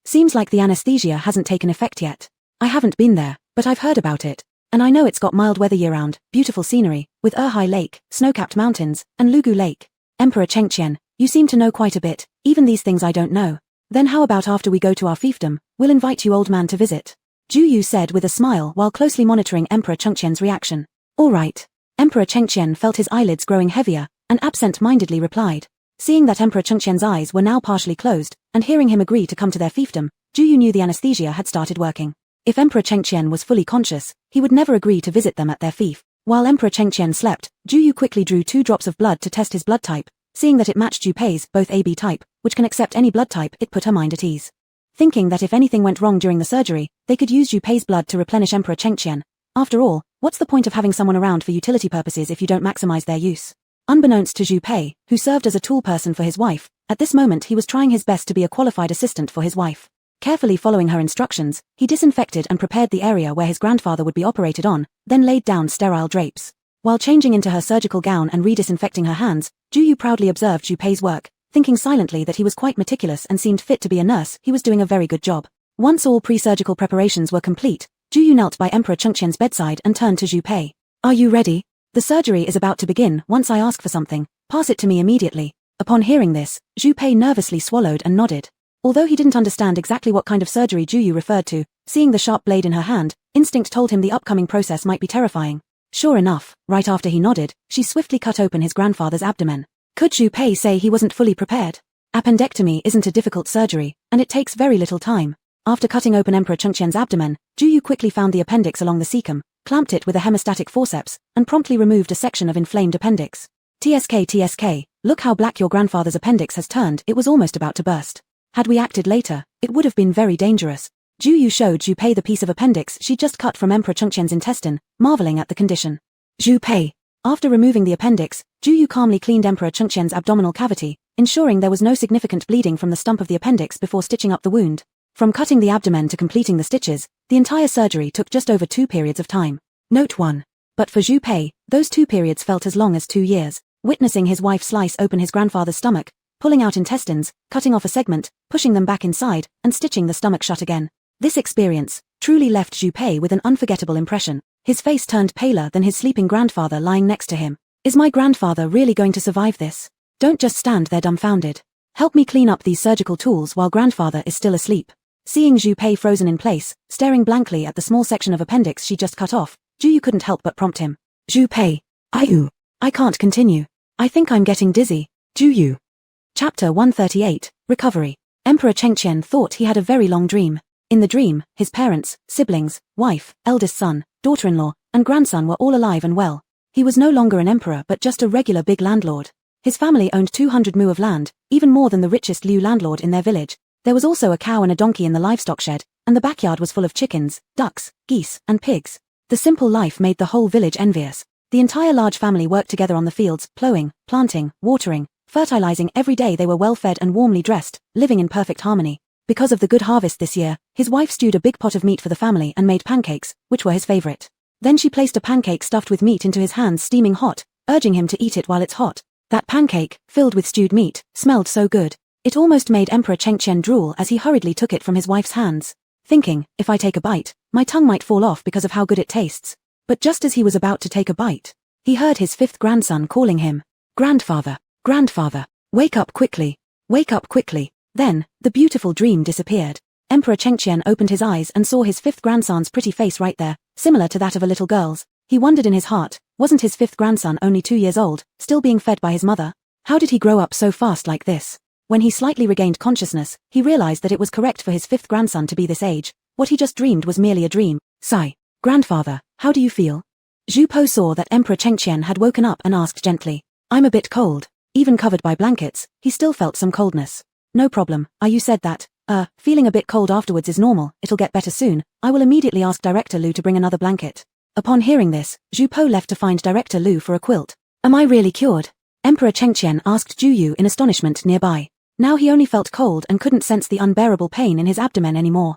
Seems like the anesthesia hasn't taken effect yet. I haven't been there, but I've heard about it. And I know it's got mild weather year-round, beautiful scenery, with Erhai Lake, snow-capped mountains, and Lugu Lake. Emperor Chengqian, you seem to know quite a bit, even these things I don't know. Then how about after we go to our fiefdom, we'll invite you old man to visit? Ju Yu said with a smile while closely monitoring Emperor Chengqian's reaction. All right. Emperor Chengqian felt his eyelids growing heavier, and absent-mindedly replied. Seeing that Emperor Chengqian's eyes were now partially closed, and hearing him agree to come to their fiefdom, Ju Yu knew the anesthesia had started working. If Emperor Chengqian was fully conscious, he would never agree to visit them at their fief. While Emperor Chengqian slept, Ju Yu quickly drew 2 drops of blood to test his blood type. Seeing that it matched Ju Pei's, both AB type, which can accept any blood type, it put her mind at ease. Thinking that if anything went wrong during the surgery, they could use Ju Pei's blood to replenish Emperor Chengqian. After all, what's the point of having someone around for utility purposes if you don't maximize their use? Unbeknownst to Ju Pei, who served as a tool person for his wife, at this moment he was trying his best to be a qualified assistant for his wife. Carefully following her instructions, he disinfected and prepared the area where his grandfather would be operated on, then laid down sterile drapes. While changing into her surgical gown and re-disinfecting her hands, Ju Yu proudly observed Ju Pei's work, thinking silently that he was quite meticulous and seemed fit to be a nurse. He was doing a very good job. Once all pre-surgical preparations were complete, Ju Yu knelt by Emperor Chengqian's bedside and turned to Ju Pei. Are you ready? The surgery is about to begin. Once I ask for something, pass it to me immediately. Upon hearing this, Ju Pei nervously swallowed and nodded. Although he didn't understand exactly what kind of surgery Ju Yu referred to, seeing the sharp blade in her hand, instinct told him the upcoming process might be terrifying. Sure enough, right after he nodded, she swiftly cut open his grandfather's abdomen. Could Ju Pei say he wasn't fully prepared? Appendectomy isn't a difficult surgery, and it takes very little time. After cutting open Emperor Chengqian's abdomen, Ju Yu quickly found the appendix along the cecum, clamped it with a hemostatic forceps, and promptly removed a section of inflamed appendix. TSK, look how black your grandfather's appendix has turned. It was almost about to burst. Had we acted later, it would have been very dangerous. Ju Yu showed Ju Pei the piece of appendix she'd just cut from Emperor Chengqian's intestine, marveling at the condition. Ju Pei. After removing the appendix, Ju Yu calmly cleaned Emperor Chengqian's abdominal cavity, ensuring there was no significant bleeding from the stump of the appendix before stitching up the wound. From cutting the abdomen to completing the stitches, the entire surgery took just over 2 periods of time. Note 1. But for Ju Pei, those 2 periods felt as long as 2 years. Witnessing his wife slice open his grandfather's stomach, pulling out intestines, cutting off a segment, pushing them back inside, and stitching the stomach shut again. This experience truly left Zhu Pei with an unforgettable impression. His face turned paler than his sleeping grandfather lying next to him. Is my grandfather really going to survive this? Don't just stand there dumbfounded. Help me clean up these surgical tools while grandfather is still asleep. Seeing Zhu Pei frozen in place, staring blankly at the small section of appendix she just cut off, Zhu Yu couldn't help but prompt him. Zhu Pei. I can't continue. I think I'm getting dizzy. Zhu Yu. Chapter 138, Recovery. Emperor Chengqian thought he had a very long dream. In the dream, his parents, siblings, wife, eldest son, daughter-in-law, and grandson were all alive and well. He was no longer an emperor but just a regular big landlord. His family owned 200 mu of land, even more than the richest Liu landlord in their village. There was also a cow and a donkey in the livestock shed, and the backyard was full of chickens, ducks, geese, and pigs. The simple life made the whole village envious. The entire large family worked together on the fields, plowing, planting, watering, fertilizing. Every day they were well fed and warmly dressed, living in perfect harmony. Because of the good harvest this year, his wife stewed a big pot of meat for the family and made pancakes, which were his favorite. Then she placed a pancake stuffed with meat into his hands steaming hot, urging him to eat it while it's hot. That pancake, filled with stewed meat, smelled so good. It almost made Emperor Chengqian drool as he hurriedly took it from his wife's hands, thinking, if I take a bite, my tongue might fall off because of how good it tastes. But just as he was about to take a bite, he heard his fifth grandson calling him. Grandfather, grandfather, wake up quickly, wake up quickly. Then, the beautiful dream disappeared. Emperor Chengqian opened his eyes and saw his fifth grandson's pretty face right there, similar to that of a little girl's. He wondered in his heart, wasn't his fifth grandson only 2 years old, still being fed by his mother? How did he grow up so fast like this? When he slightly regained consciousness, he realized that it was correct for his fifth grandson to be this age. What he just dreamed was merely a dream. Sigh. Grandfather, how do you feel? Zhu Po saw that Emperor Chengqian had woken up and asked gently. I'm a bit cold. Even covered by blankets, he still felt some coldness. No problem, you said that. Feeling a bit cold afterwards is normal, it'll get better soon. I will immediately ask Director Lu to bring another blanket. Upon hearing this, Zhu Po left to find Director Lu for a quilt. Am I really cured? Emperor Chengqian asked Zhu Yu in astonishment nearby. Now he only felt cold and couldn't sense the unbearable pain in his abdomen anymore.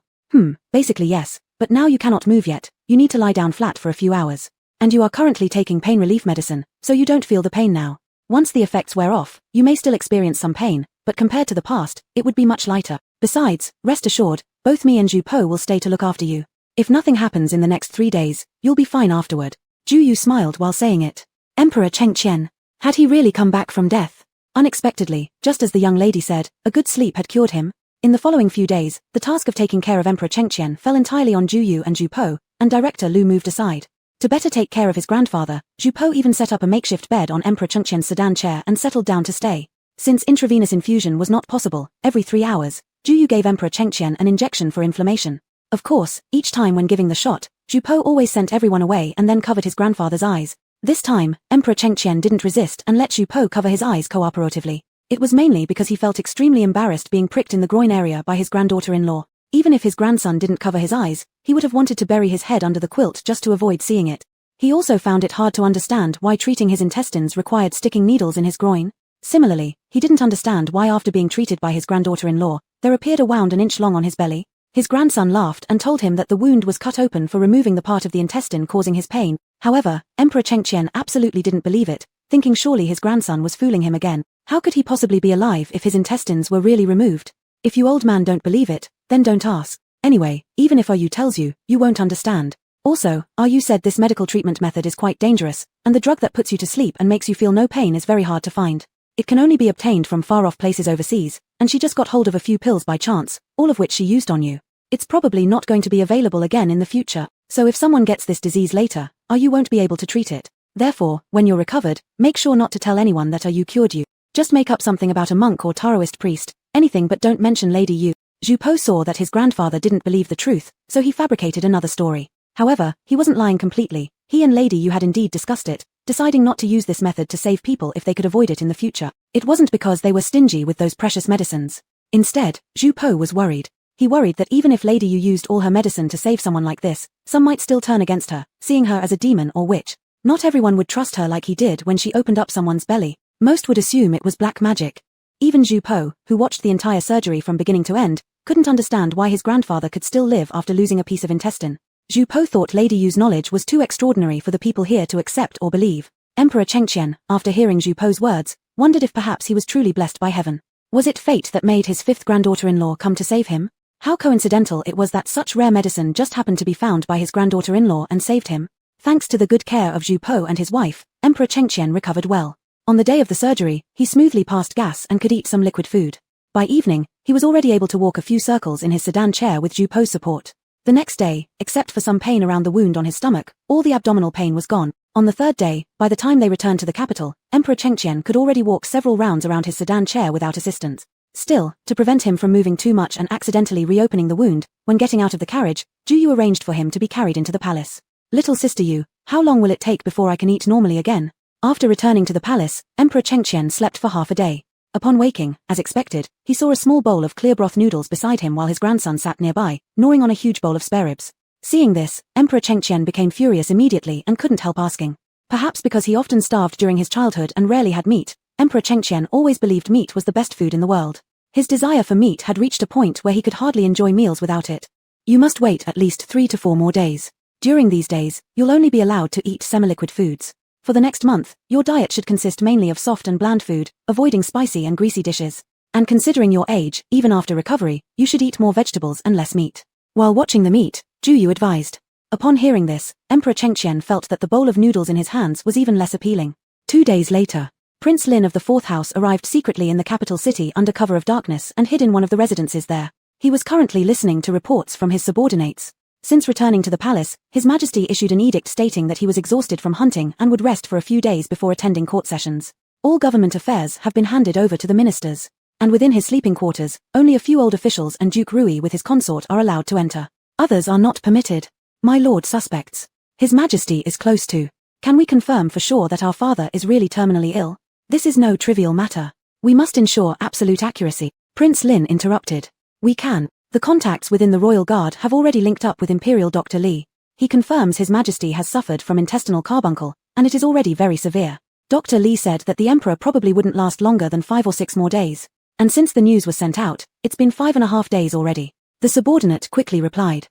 Basically yes, but now you cannot move yet, you need to lie down flat for a few hours. And you are currently taking pain relief medicine, so you don't feel the pain now. Once the effects wear off, you may still experience some pain, but compared to the past, it would be much lighter. Besides, rest assured, both me and Zhu Po will stay to look after you. If nothing happens in the next 3 days, you'll be fine afterward. Zhu Yu smiled while saying it. Emperor Chengqian. Had he really come back from death? Unexpectedly, just as the young lady said, a good sleep had cured him. In the following few days, the task of taking care of Emperor Chengqian fell entirely on Zhu Yu and Zhu Po, and Director Lu moved aside. To better take care of his grandfather, Zhu Po even set up a makeshift bed on Emperor Chengqian's sedan chair and settled down to stay. Since intravenous infusion was not possible, every 3 hours, Zhu Yu gave Emperor Chengqian an injection for inflammation. Of course, each time when giving the shot, Zhu Po always sent everyone away and then covered his grandfather's eyes. This time, Emperor Chengqian didn't resist and let Zhu Po cover his eyes cooperatively. It was mainly because he felt extremely embarrassed being pricked in the groin area by his granddaughter-in-law. Even if his grandson didn't cover his eyes, he would have wanted to bury his head under the quilt just to avoid seeing it. He also found it hard to understand why treating his intestines required sticking needles in his groin. Similarly, he didn't understand why after being treated by his granddaughter-in-law, there appeared a wound an inch long on his belly. His grandson laughed and told him that the wound was cut open for removing the part of the intestine causing his pain. However, Emperor Chengqian absolutely didn't believe it, thinking surely his grandson was fooling him again. How could he possibly be alive if his intestines were really removed? If you old man don't believe it, then don't ask. Anyway, even if Yu tells you, you won't understand. Also, Yu said this medical treatment method is quite dangerous, and the drug that puts you to sleep and makes you feel no pain is very hard to find. It can only be obtained from far-off places overseas, and she just got hold of a few pills by chance, all of which she used on you. It's probably not going to be available again in the future, so if someone gets this disease later, Yu won't be able to treat it. Therefore, when you're recovered, make sure not to tell anyone that Yu cured you. Just make up something about a monk or Taoist priest, anything but don't mention Lady Yu. Zhu Po saw that his grandfather didn't believe the truth, so he fabricated another story. However, he wasn't lying completely. He and Lady Yu had indeed discussed it, deciding not to use this method to save people if they could avoid it in the future. It wasn't because they were stingy with those precious medicines. Instead, Zhu Po was worried. He worried that even if Lady Yu used all her medicine to save someone like this, some might still turn against her, seeing her as a demon or witch. Not everyone would trust her like he did when she opened up someone's belly. Most would assume it was black magic. Even Zhu Po, who watched the entire surgery from beginning to end, couldn't understand why his grandfather could still live after losing a piece of intestine. Zhu Po thought Lady Yu's knowledge was too extraordinary for the people here to accept or believe. Emperor Chengqian, after hearing Zhu Po's words, wondered if perhaps he was truly blessed by heaven. Was it fate that made his fifth granddaughter-in-law come to save him? How coincidental it was that such rare medicine just happened to be found by his granddaughter-in-law and saved him. Thanks to the good care of Zhu Po and his wife, Emperor Chengqian recovered well. On the day of the surgery, he smoothly passed gas and could eat some liquid food. By evening, he was already able to walk a few circles in his sedan chair with Zhu Po's support. The next day, except for some pain around the wound on his stomach, all the abdominal pain was gone. On the third day, by the time they returned to the capital, Emperor Chengqian could already walk several rounds around his sedan chair without assistance. Still, to prevent him from moving too much and accidentally reopening the wound, when getting out of the carriage, Zhu Yu arranged for him to be carried into the palace. Little sister Yu, how long will it take before I can eat normally again? After returning to the palace, Emperor Chengqian slept for half a day. Upon waking, as expected, he saw a small bowl of clear broth noodles beside him while his grandson sat nearby, gnawing on a huge bowl of spare ribs. Seeing this, Emperor Chengqian became furious immediately and couldn't help asking. Perhaps because he often starved during his childhood and rarely had meat, Emperor Chengqian always believed meat was the best food in the world. His desire for meat had reached a point where he could hardly enjoy meals without it. You must wait at least 3 to 4 more days. During these days, you'll only be allowed to eat semi-liquid foods. For the next month, your diet should consist mainly of soft and bland food, avoiding spicy and greasy dishes. And considering your age, even after recovery, you should eat more vegetables and less meat. While watching the meat, Zhu Yu advised. Upon hearing this, Emperor Chengqian felt that the bowl of noodles in his hands was even less appealing. 2 days later, Prince Lin of the Fourth House arrived secretly in the capital city under cover of darkness and hid in one of the residences there. He was currently listening to reports from his subordinates. Since returning to the palace, His Majesty issued an edict stating that he was exhausted from hunting and would rest for a few days before attending court sessions. All government affairs have been handed over to the ministers. And within his sleeping quarters, only a few old officials and Duke Rui with his consort are allowed to enter. Others are not permitted. My lord suspects. His Majesty is close to. Can we confirm for sure that our father is really terminally ill? This is no trivial matter. We must ensure absolute accuracy. Prince Lin interrupted. We can. The contacts within the royal guard have already linked up with Imperial Dr. Li. He confirms His Majesty has suffered from intestinal carbuncle, and it is already very severe. Dr. Li said that the Emperor probably wouldn't last longer than 5 or 6 more days. And since the news was sent out, it's been 5.5 days already. The subordinate quickly replied.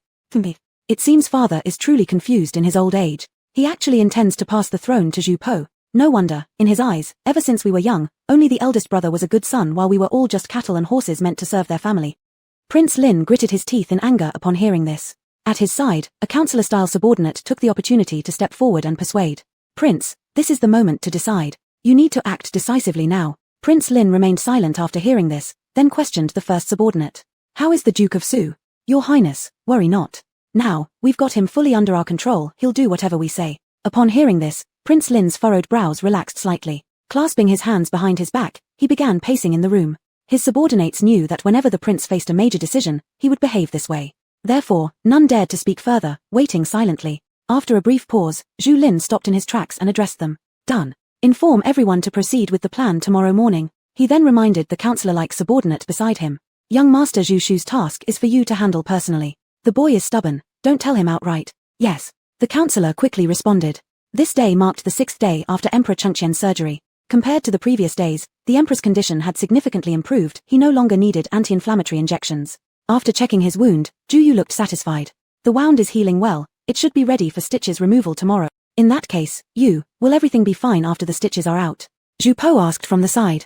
It seems father is truly confused in his old age. He actually intends to pass the throne to Zhu Po. No wonder, in his eyes, ever since we were young, only the eldest brother was a good son while we were all just cattle and horses meant to serve their family. Prince Lin gritted his teeth in anger upon hearing this. At his side, a counselor-style subordinate took the opportunity to step forward and persuade. Prince, this is the moment to decide. You need to act decisively now. Prince Lin remained silent after hearing this, then questioned the first subordinate. How is the Duke of Su? Your Highness, worry not. Now, we've got him fully under our control, he'll do whatever we say. Upon hearing this, Prince Lin's furrowed brows relaxed slightly. Clasping his hands behind his back, he began pacing in the room. His subordinates knew that whenever the prince faced a major decision, he would behave this way. Therefore, none dared to speak further, waiting silently. After a brief pause, Zhu Lin stopped in his tracks and addressed them. Done. Inform everyone to proceed with the plan tomorrow morning. He then reminded the counselor-like subordinate beside him. Young Master Zhu Shu's task is for you to handle personally. The boy is stubborn, don't tell him outright. Yes. The counselor quickly responded. This day marked the 6th day after Emperor Chengqian's surgery. Compared to the previous days, the emperor's condition had significantly improved, he no longer needed anti-inflammatory injections. After checking his wound, Zhu Yu looked satisfied. The wound is healing well, it should be ready for stitches removal tomorrow. In that case, will everything be fine after the stitches are out? Zhu Po asked from the side.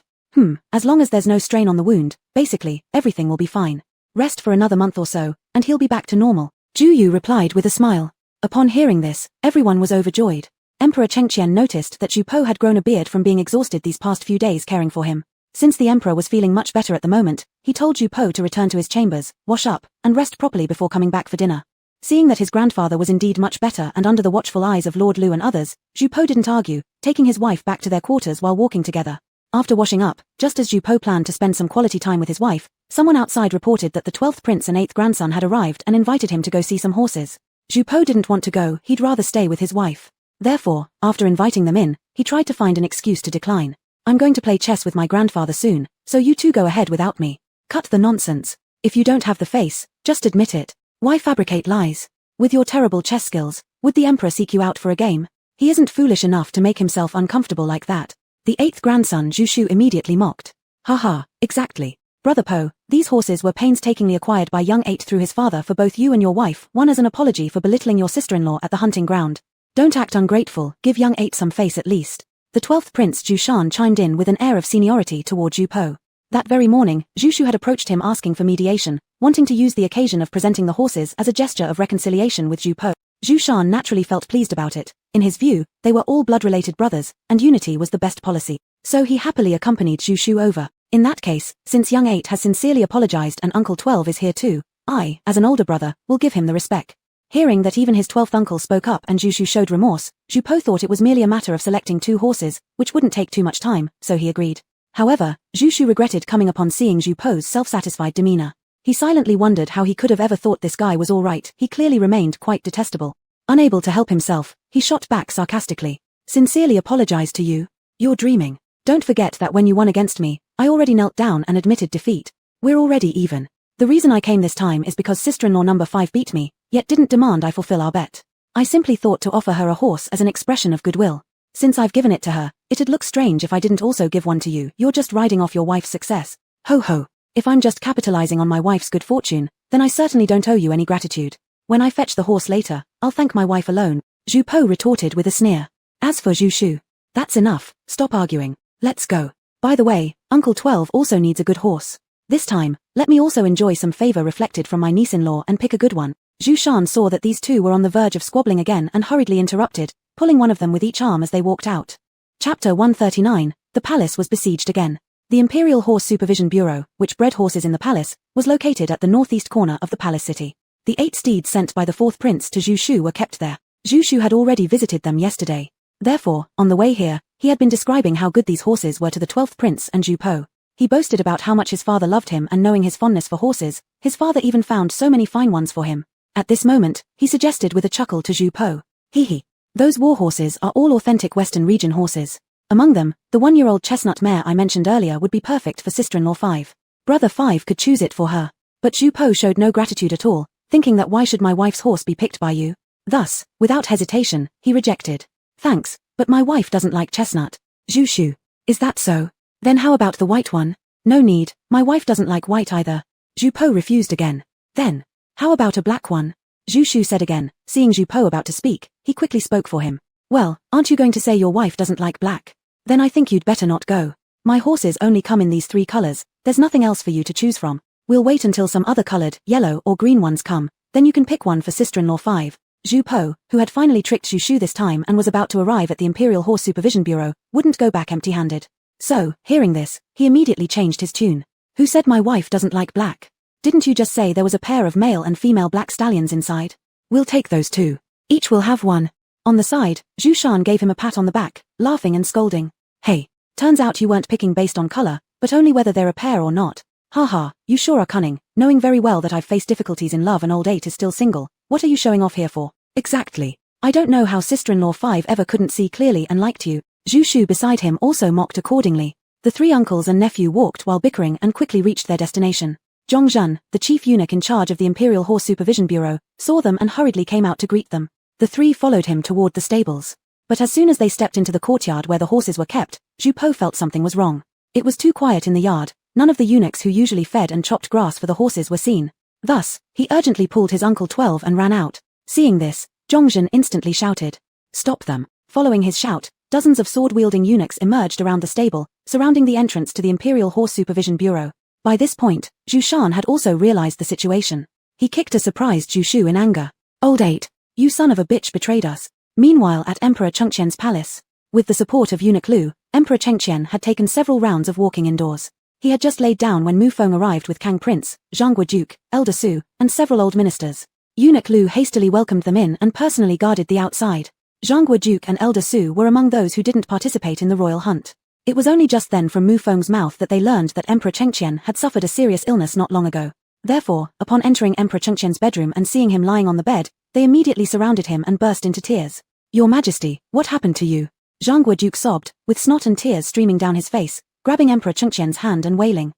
As long as there's no strain on the wound, basically, everything will be fine. Rest for another month or so, and he'll be back to normal. Zhu Yu replied with a smile. Upon hearing this, everyone was overjoyed. Emperor Chengqian noticed that Zhu Po had grown a beard from being exhausted these past few days caring for him. Since the emperor was feeling much better at the moment, he told Zhu Po to return to his chambers, wash up, and rest properly before coming back for dinner. Seeing that his grandfather was indeed much better and under the watchful eyes of Lord Lu and others, Zhu Po didn't argue, taking his wife back to their quarters while walking together. After washing up, just as Zhu Po planned to spend some quality time with his wife, someone outside reported that the 12th prince and 8th grandson had arrived and invited him to go see some horses. Zhu Po didn't want to go, he'd rather stay with his wife. Therefore, after inviting them in, he tried to find an excuse to decline. I'm going to play chess with my grandfather soon, so you two go ahead without me. Cut the nonsense. If you don't have the face, just admit it. Why fabricate lies? With your terrible chess skills, would the emperor seek you out for a game? He isn't foolish enough to make himself uncomfortable like that. The 8th grandson Zhu Shu immediately mocked. Haha, exactly. Brother Po, these horses were painstakingly acquired by young 8 through his father for both you and your wife, one as an apology for belittling your sister-in-law at the hunting ground. Don't act ungrateful, give young 8 some face at least. The 12th prince Zhu Shan chimed in with an air of seniority toward Zhu Po. That very morning, Zhu Shu had approached him asking for mediation, wanting to use the occasion of presenting the horses as a gesture of reconciliation with Zhu Po. Zhu Shan naturally felt pleased about it. In his view, they were all blood-related brothers, and unity was the best policy. So he happily accompanied Zhu Shu over. In that case, since young 8 has sincerely apologized and Uncle 12 is here too, I, as an older brother, will give him the respect. Hearing that even his 12th uncle spoke up and Zhu Shu showed remorse, Zhu Po thought it was merely a matter of selecting 2 horses, which wouldn't take too much time, so he agreed. However, Zhu Shu regretted coming upon seeing Zhu Po's self-satisfied demeanor. He silently wondered how he could have ever thought this guy was all right. He clearly remained quite detestable. Unable to help himself, he shot back sarcastically. Sincerely apologize to you? You're dreaming. Don't forget that when you won against me, I already knelt down and admitted defeat. We're already even. The reason I came this time is because sister-in-law number 5 beat me, yet didn't demand I fulfill our bet. I simply thought to offer her a horse as an expression of goodwill. Since I've given it to her, it'd look strange if I didn't also give one to you. You're just riding off your wife's success. Ho ho. If I'm just capitalizing on my wife's good fortune, then I certainly don't owe you any gratitude. When I fetch the horse later, I'll thank my wife alone, Zhu Po retorted with a sneer. As for Zhu Shu, that's enough, stop arguing. Let's go. By the way, Uncle 12 also needs a good horse. This time, let me also enjoy some favor reflected from my niece-in-law and pick a good one. Zhu Shan saw that these two were on the verge of squabbling again and hurriedly interrupted, pulling one of them with each arm as they walked out. Chapter 139, The Palace was besieged again. The Imperial Horse Supervision Bureau, which bred horses in the palace, was located at the northeast corner of the palace city. The 8 steeds sent by the 4th prince to Zhu Shu were kept there. Zhu Shu had already visited them yesterday. Therefore, on the way here, he had been describing how good these horses were to the 12th prince and Zhu Po. He boasted about how much his father loved him, and knowing his fondness for horses, his father even found so many fine ones for him. At this moment, he suggested with a chuckle to Zhu Po. Hee. Those war horses are all authentic Western region horses. Among them, the 1-year-old chestnut mare I mentioned earlier would be perfect for sister-in-law 5. Brother 5 could choose it for her. But Zhu Po showed no gratitude at all, thinking that why should my wife's horse be picked by you? Thus, without hesitation, he rejected. Thanks, but my wife doesn't like chestnut. Zhu Shu. Is that so? Then how about the white one? No need, my wife doesn't like white either. Zhu Po refused again. Then, how about a black one? Zhu Shu said again. Seeing Zhu Po about to speak, he quickly spoke for him. Well, aren't you going to say your wife doesn't like black? Then I think you'd better not go. My horses only come in these 3 colors, there's nothing else for you to choose from. We'll wait until some other colored, yellow or green ones come, then you can pick one for sister-in-law 5. Zhu Po, who had finally tricked Zhu Shu this time and was about to arrive at the Imperial Horse Supervision Bureau, wouldn't go back empty-handed. So, hearing this, he immediately changed his tune. Who said my wife doesn't like black? Didn't you just say there was a pair of male and female black stallions inside? We'll take those 2. Each will have one. On the side, Zhu Shan gave him a pat on the back, laughing and scolding. Hey, turns out you weren't picking based on color, but only whether they're a pair or not. Haha, you sure are cunning, knowing very well that I've faced difficulties in love and old 8 is still single. What are you showing off here for? Exactly. I don't know how sister-in-law 5 ever couldn't see clearly and liked you. Zhu Shu beside him also mocked accordingly. The 3 uncles and nephew walked while bickering and quickly reached their destination. Zhong Zhen, the chief eunuch in charge of the Imperial Horse Supervision Bureau, saw them and hurriedly came out to greet them. The 3 followed him toward the stables. But as soon as they stepped into the courtyard where the horses were kept, Zhu Po felt something was wrong. It was too quiet in the yard, none of the eunuchs who usually fed and chopped grass for the horses were seen. Thus, he urgently pulled his Uncle 12 and ran out. Seeing this, Zhong Zhen instantly shouted, "Stop them!" Following his shout, dozens of sword-wielding eunuchs emerged around the stable, surrounding the entrance to the Imperial Horse Supervision Bureau. By this point, Zhu Shan had also realized the situation. He kicked a surprised Zhu Shu in anger. "Old 8, you son of a bitch betrayed us." Meanwhile at Emperor Chengqian's palace, with the support of Eunuch Lu, Emperor Chengqian had taken several rounds of walking indoors. He had just laid down when Mu Feng arrived with Kang Prince, Zhanghua Duke, Elder Su, and several old ministers. Eunuch Lu hastily welcomed them in and personally guarded the outside. Zhanghua Duke and Elder Su were among those who didn't participate in the royal hunt. It was only just then from Mu Feng's mouth that they learned that Emperor Chengqian had suffered a serious illness not long ago. Therefore, upon entering Emperor Chengqian's bedroom and seeing him lying on the bed, they immediately surrounded him and burst into tears. "Your Majesty, what happened to you?" Zhanghua Duke sobbed, with snot and tears streaming down his face, grabbing Emperor Chengqian's hand and wailing.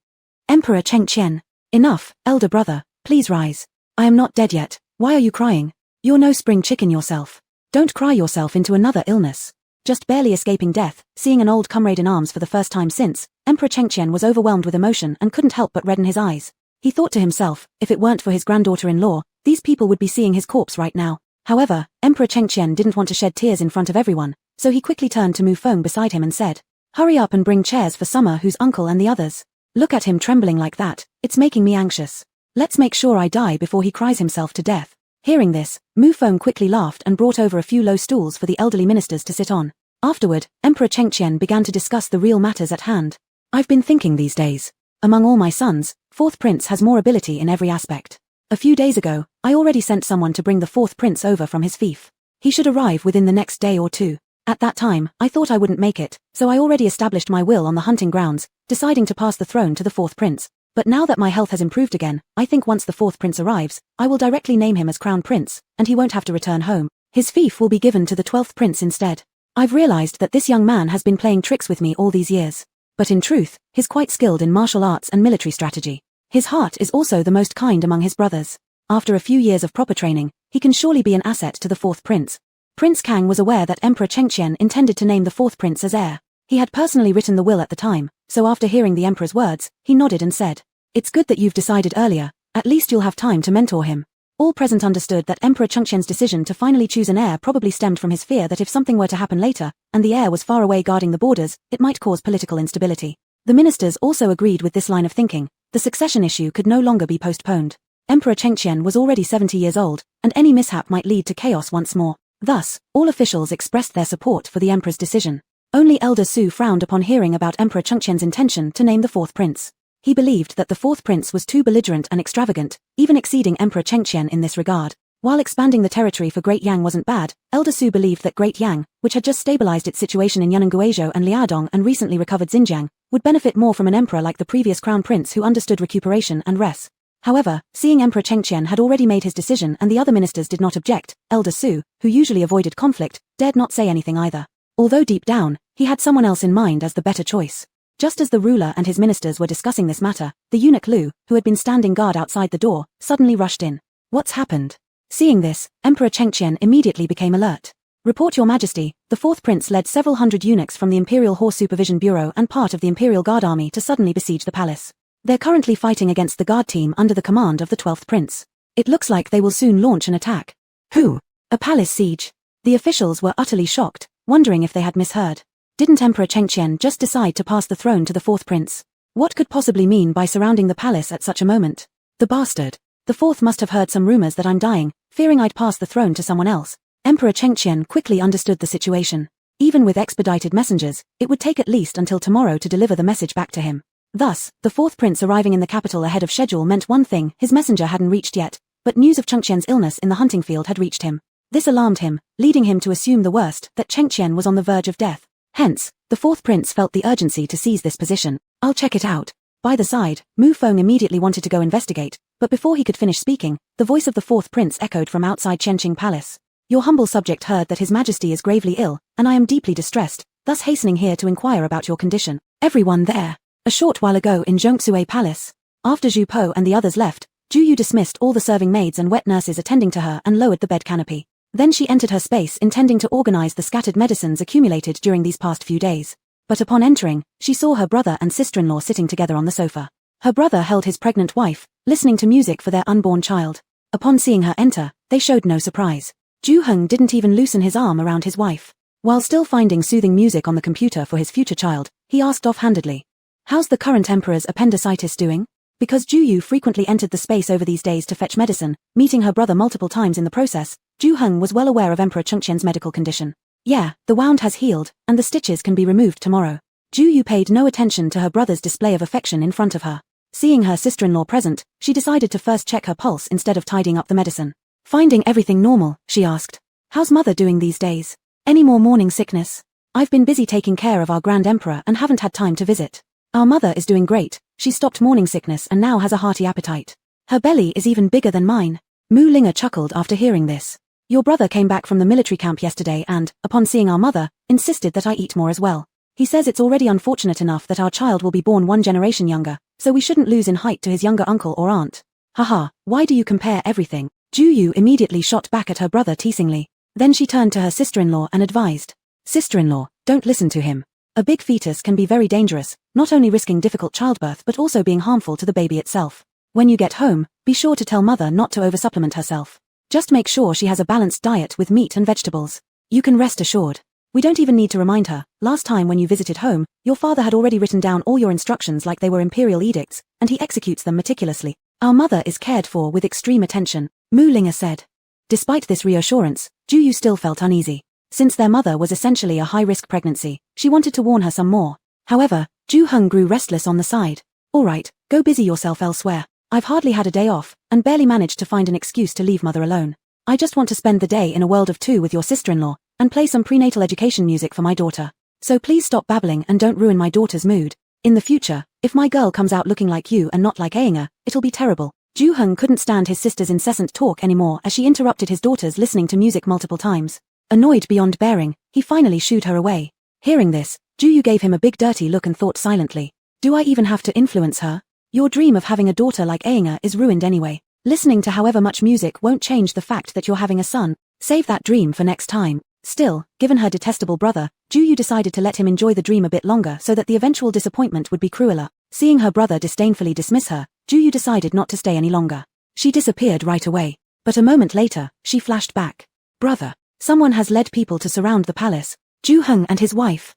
"Emperor Chengqian, enough, elder brother, please rise. I am not dead yet, why are you crying? You're no spring chicken yourself. Don't cry yourself into another illness." Just barely escaping death, seeing an old comrade in arms for the first time since, Emperor Chengqian was overwhelmed with emotion and couldn't help but redden his eyes. He thought to himself, if it weren't for his granddaughter-in-law, these people would be seeing his corpse right now. However, Emperor Chengqian didn't want to shed tears in front of everyone, so he quickly turned to Mu Feng beside him and said, "Hurry up and bring chairs for Summer, whose uncle and the others." Look at him trembling like that, it's making me anxious. Let's make sure I die before he cries himself to death. Hearing this, Mu Feng quickly laughed and brought over a few low stools for the elderly ministers to sit on. Afterward, Emperor Chengqian began to discuss the real matters at hand. I've been thinking these days. Among all my sons, fourth prince has more ability in every aspect. A few days ago, I already sent someone to bring the fourth prince over from his fief. He should arrive within the next day or two. At that time, I thought I wouldn't make it, so I already established my will on the hunting grounds, deciding to pass the throne to the fourth prince. But now that my health has improved again, I think once the fourth prince arrives, I will directly name him as crown prince, and he won't have to return home. His fief will be given to the 12th prince instead. I've realized that this young man has been playing tricks with me all these years. But in truth, he's quite skilled in martial arts and military strategy. His heart is also the most kind among his brothers. After a few years of proper training, he can surely be an asset to the fourth prince. Prince Kang was aware that Emperor Chengqian intended to name the fourth prince as heir. He had personally written the will at the time, so after hearing the emperor's words, he nodded and said, "It's good that you've decided earlier, at least you'll have time to mentor him." All present understood that Emperor Chengqian's decision to finally choose an heir probably stemmed from his fear that if something were to happen later, and the heir was far away guarding the borders, it might cause political instability. The ministers also agreed with this line of thinking. The succession issue could no longer be postponed. Emperor Chengqian was already 70 years old, and any mishap might lead to chaos once more. Thus, all officials expressed their support for the emperor's decision. Only Elder Su frowned upon hearing about Emperor Chengqian's intention to name the fourth prince. He believed that the fourth prince was too belligerent and extravagant, even exceeding Emperor Chengqian in this regard. While expanding the territory for Great Yang wasn't bad, Elder Su believed that Great Yang, which had just stabilized its situation in Yunnan Guizhou and Liaodong and recently recovered Xinjiang, would benefit more from an emperor like the previous crown prince who understood recuperation and rest. However, seeing Emperor Chengqian had already made his decision and the other ministers did not object, Elder Su, who usually avoided conflict, dared not say anything either. Although deep down, he had someone else in mind as the better choice. Just as the ruler and his ministers were discussing this matter, the eunuch Lu, who had been standing guard outside the door, suddenly rushed in. What's happened? Seeing this, Emperor Chengqian immediately became alert. Report, Your Majesty, the fourth prince led several hundred eunuchs from the Imperial Horse Supervision Bureau and part of the Imperial Guard Army to suddenly besiege the palace. They're currently fighting against the guard team under the command of the 12th prince. It looks like they will soon launch an attack. Who? A palace siege. The officials were utterly shocked, wondering if they had misheard. Didn't Emperor Chengqian just decide to pass the throne to the fourth prince? What could possibly mean by surrounding the palace at such a moment? The bastard. The fourth must have heard some rumors that I'm dying, fearing I'd pass the throne to someone else. Emperor Chengqian quickly understood the situation. Even with expedited messengers, it would take at least until tomorrow to deliver the message back to him. Thus, the fourth prince arriving in the capital ahead of schedule meant one thing: his messenger hadn't reached yet, but news of Chengqian's illness in the hunting field had reached him. This alarmed him, leading him to assume the worst, that Chengqian was on the verge of death. Hence, the fourth prince felt the urgency to seize this position. I'll check it out. By the side, Mu Feng immediately wanted to go investigate, but before he could finish speaking, the voice of the fourth prince echoed from outside Qianqing Palace. Your humble subject heard that His Majesty is gravely ill, and I am deeply distressed, thus hastening here to inquire about your condition. Everyone there. A short while ago in Zhongsue Palace. After Zhu Po and the others left, Zhu Yu dismissed all the serving maids and wet nurses attending to her and lowered the bed canopy. Then she entered her space intending to organize the scattered medicines accumulated during these past few days. But upon entering, she saw her brother and sister-in-law sitting together on the sofa. Her brother held his pregnant wife, listening to music for their unborn child. Upon seeing her enter, they showed no surprise. Zhu Heng didn't even loosen his arm around his wife. While still finding soothing music on the computer for his future child, he asked offhandedly, "How's the current emperor's appendicitis doing?" Because Zhu Yu frequently entered the space over these days to fetch medicine, meeting her brother multiple times in the process, Zhu Heng was well aware of Emperor Chengqian's medical condition. Yeah, the wound has healed, and the stitches can be removed tomorrow. Zhu Yu paid no attention to her brother's display of affection in front of her. Seeing her sister-in-law present, she decided to first check her pulse instead of tidying up the medicine. Finding everything normal, she asked, "How's mother doing these days? Any more morning sickness?" "I've been busy taking care of our Grand Emperor and haven't had time to visit. Our mother is doing great. She stopped morning sickness and now has a hearty appetite. Her belly is even bigger than mine." Mu Linga chuckled after hearing this. "Your brother came back from the military camp yesterday and, upon seeing our mother, insisted that I eat more as well. He says it's already unfortunate enough that our child will be born one generation younger, so we shouldn't lose in height to his younger uncle or aunt." "Haha, why do you compare everything?" Zhu Yu immediately shot back at her brother teasingly. Then she turned to her sister-in-law and advised, "Sister-in-law, don't listen to him. A big fetus can be very dangerous, not only risking difficult childbirth but also being harmful to the baby itself. When you get home, be sure to tell mother not to oversupplement herself. Just make sure she has a balanced diet with meat and vegetables. You can rest assured. We don't even need to remind her. Last time when you visited home, your father had already written down all your instructions like they were imperial edicts, and he executes them meticulously. Our mother is cared for with extreme attention, Mu Linga said. Despite this reassurance, Juyu still felt uneasy. Since their mother was essentially a high-risk pregnancy, she wanted to warn her some more. However, Ju Heng grew restless on the side. Alright, go busy yourself elsewhere. I've hardly had a day off, and barely managed to find an excuse to leave mother alone. I just want to spend the day in a world of two with your sister-in-law, and play some prenatal education music for my daughter. So please stop babbling and don't ruin my daughter's mood. In the future, if my girl comes out looking like you and not like Aenga, it'll be terrible. Ju Heng couldn't stand his sister's incessant talk anymore as she interrupted his daughters listening to music multiple times. Annoyed beyond bearing, he finally shooed her away. Hearing this, Juyu gave him a big dirty look and thought silently. Do I even have to influence her? Your dream of having a daughter like Aenga is ruined anyway. Listening to however much music won't change the fact that you're having a son. Save that dream for next time. Still, given her detestable brother, Juyu decided to let him enjoy the dream a bit longer so that the eventual disappointment would be crueler. Seeing her brother disdainfully dismiss her, Juyu decided not to stay any longer. She disappeared right away. But a moment later, she flashed back. Brother. Someone has led people to surround the palace. Ju Heng and his wife.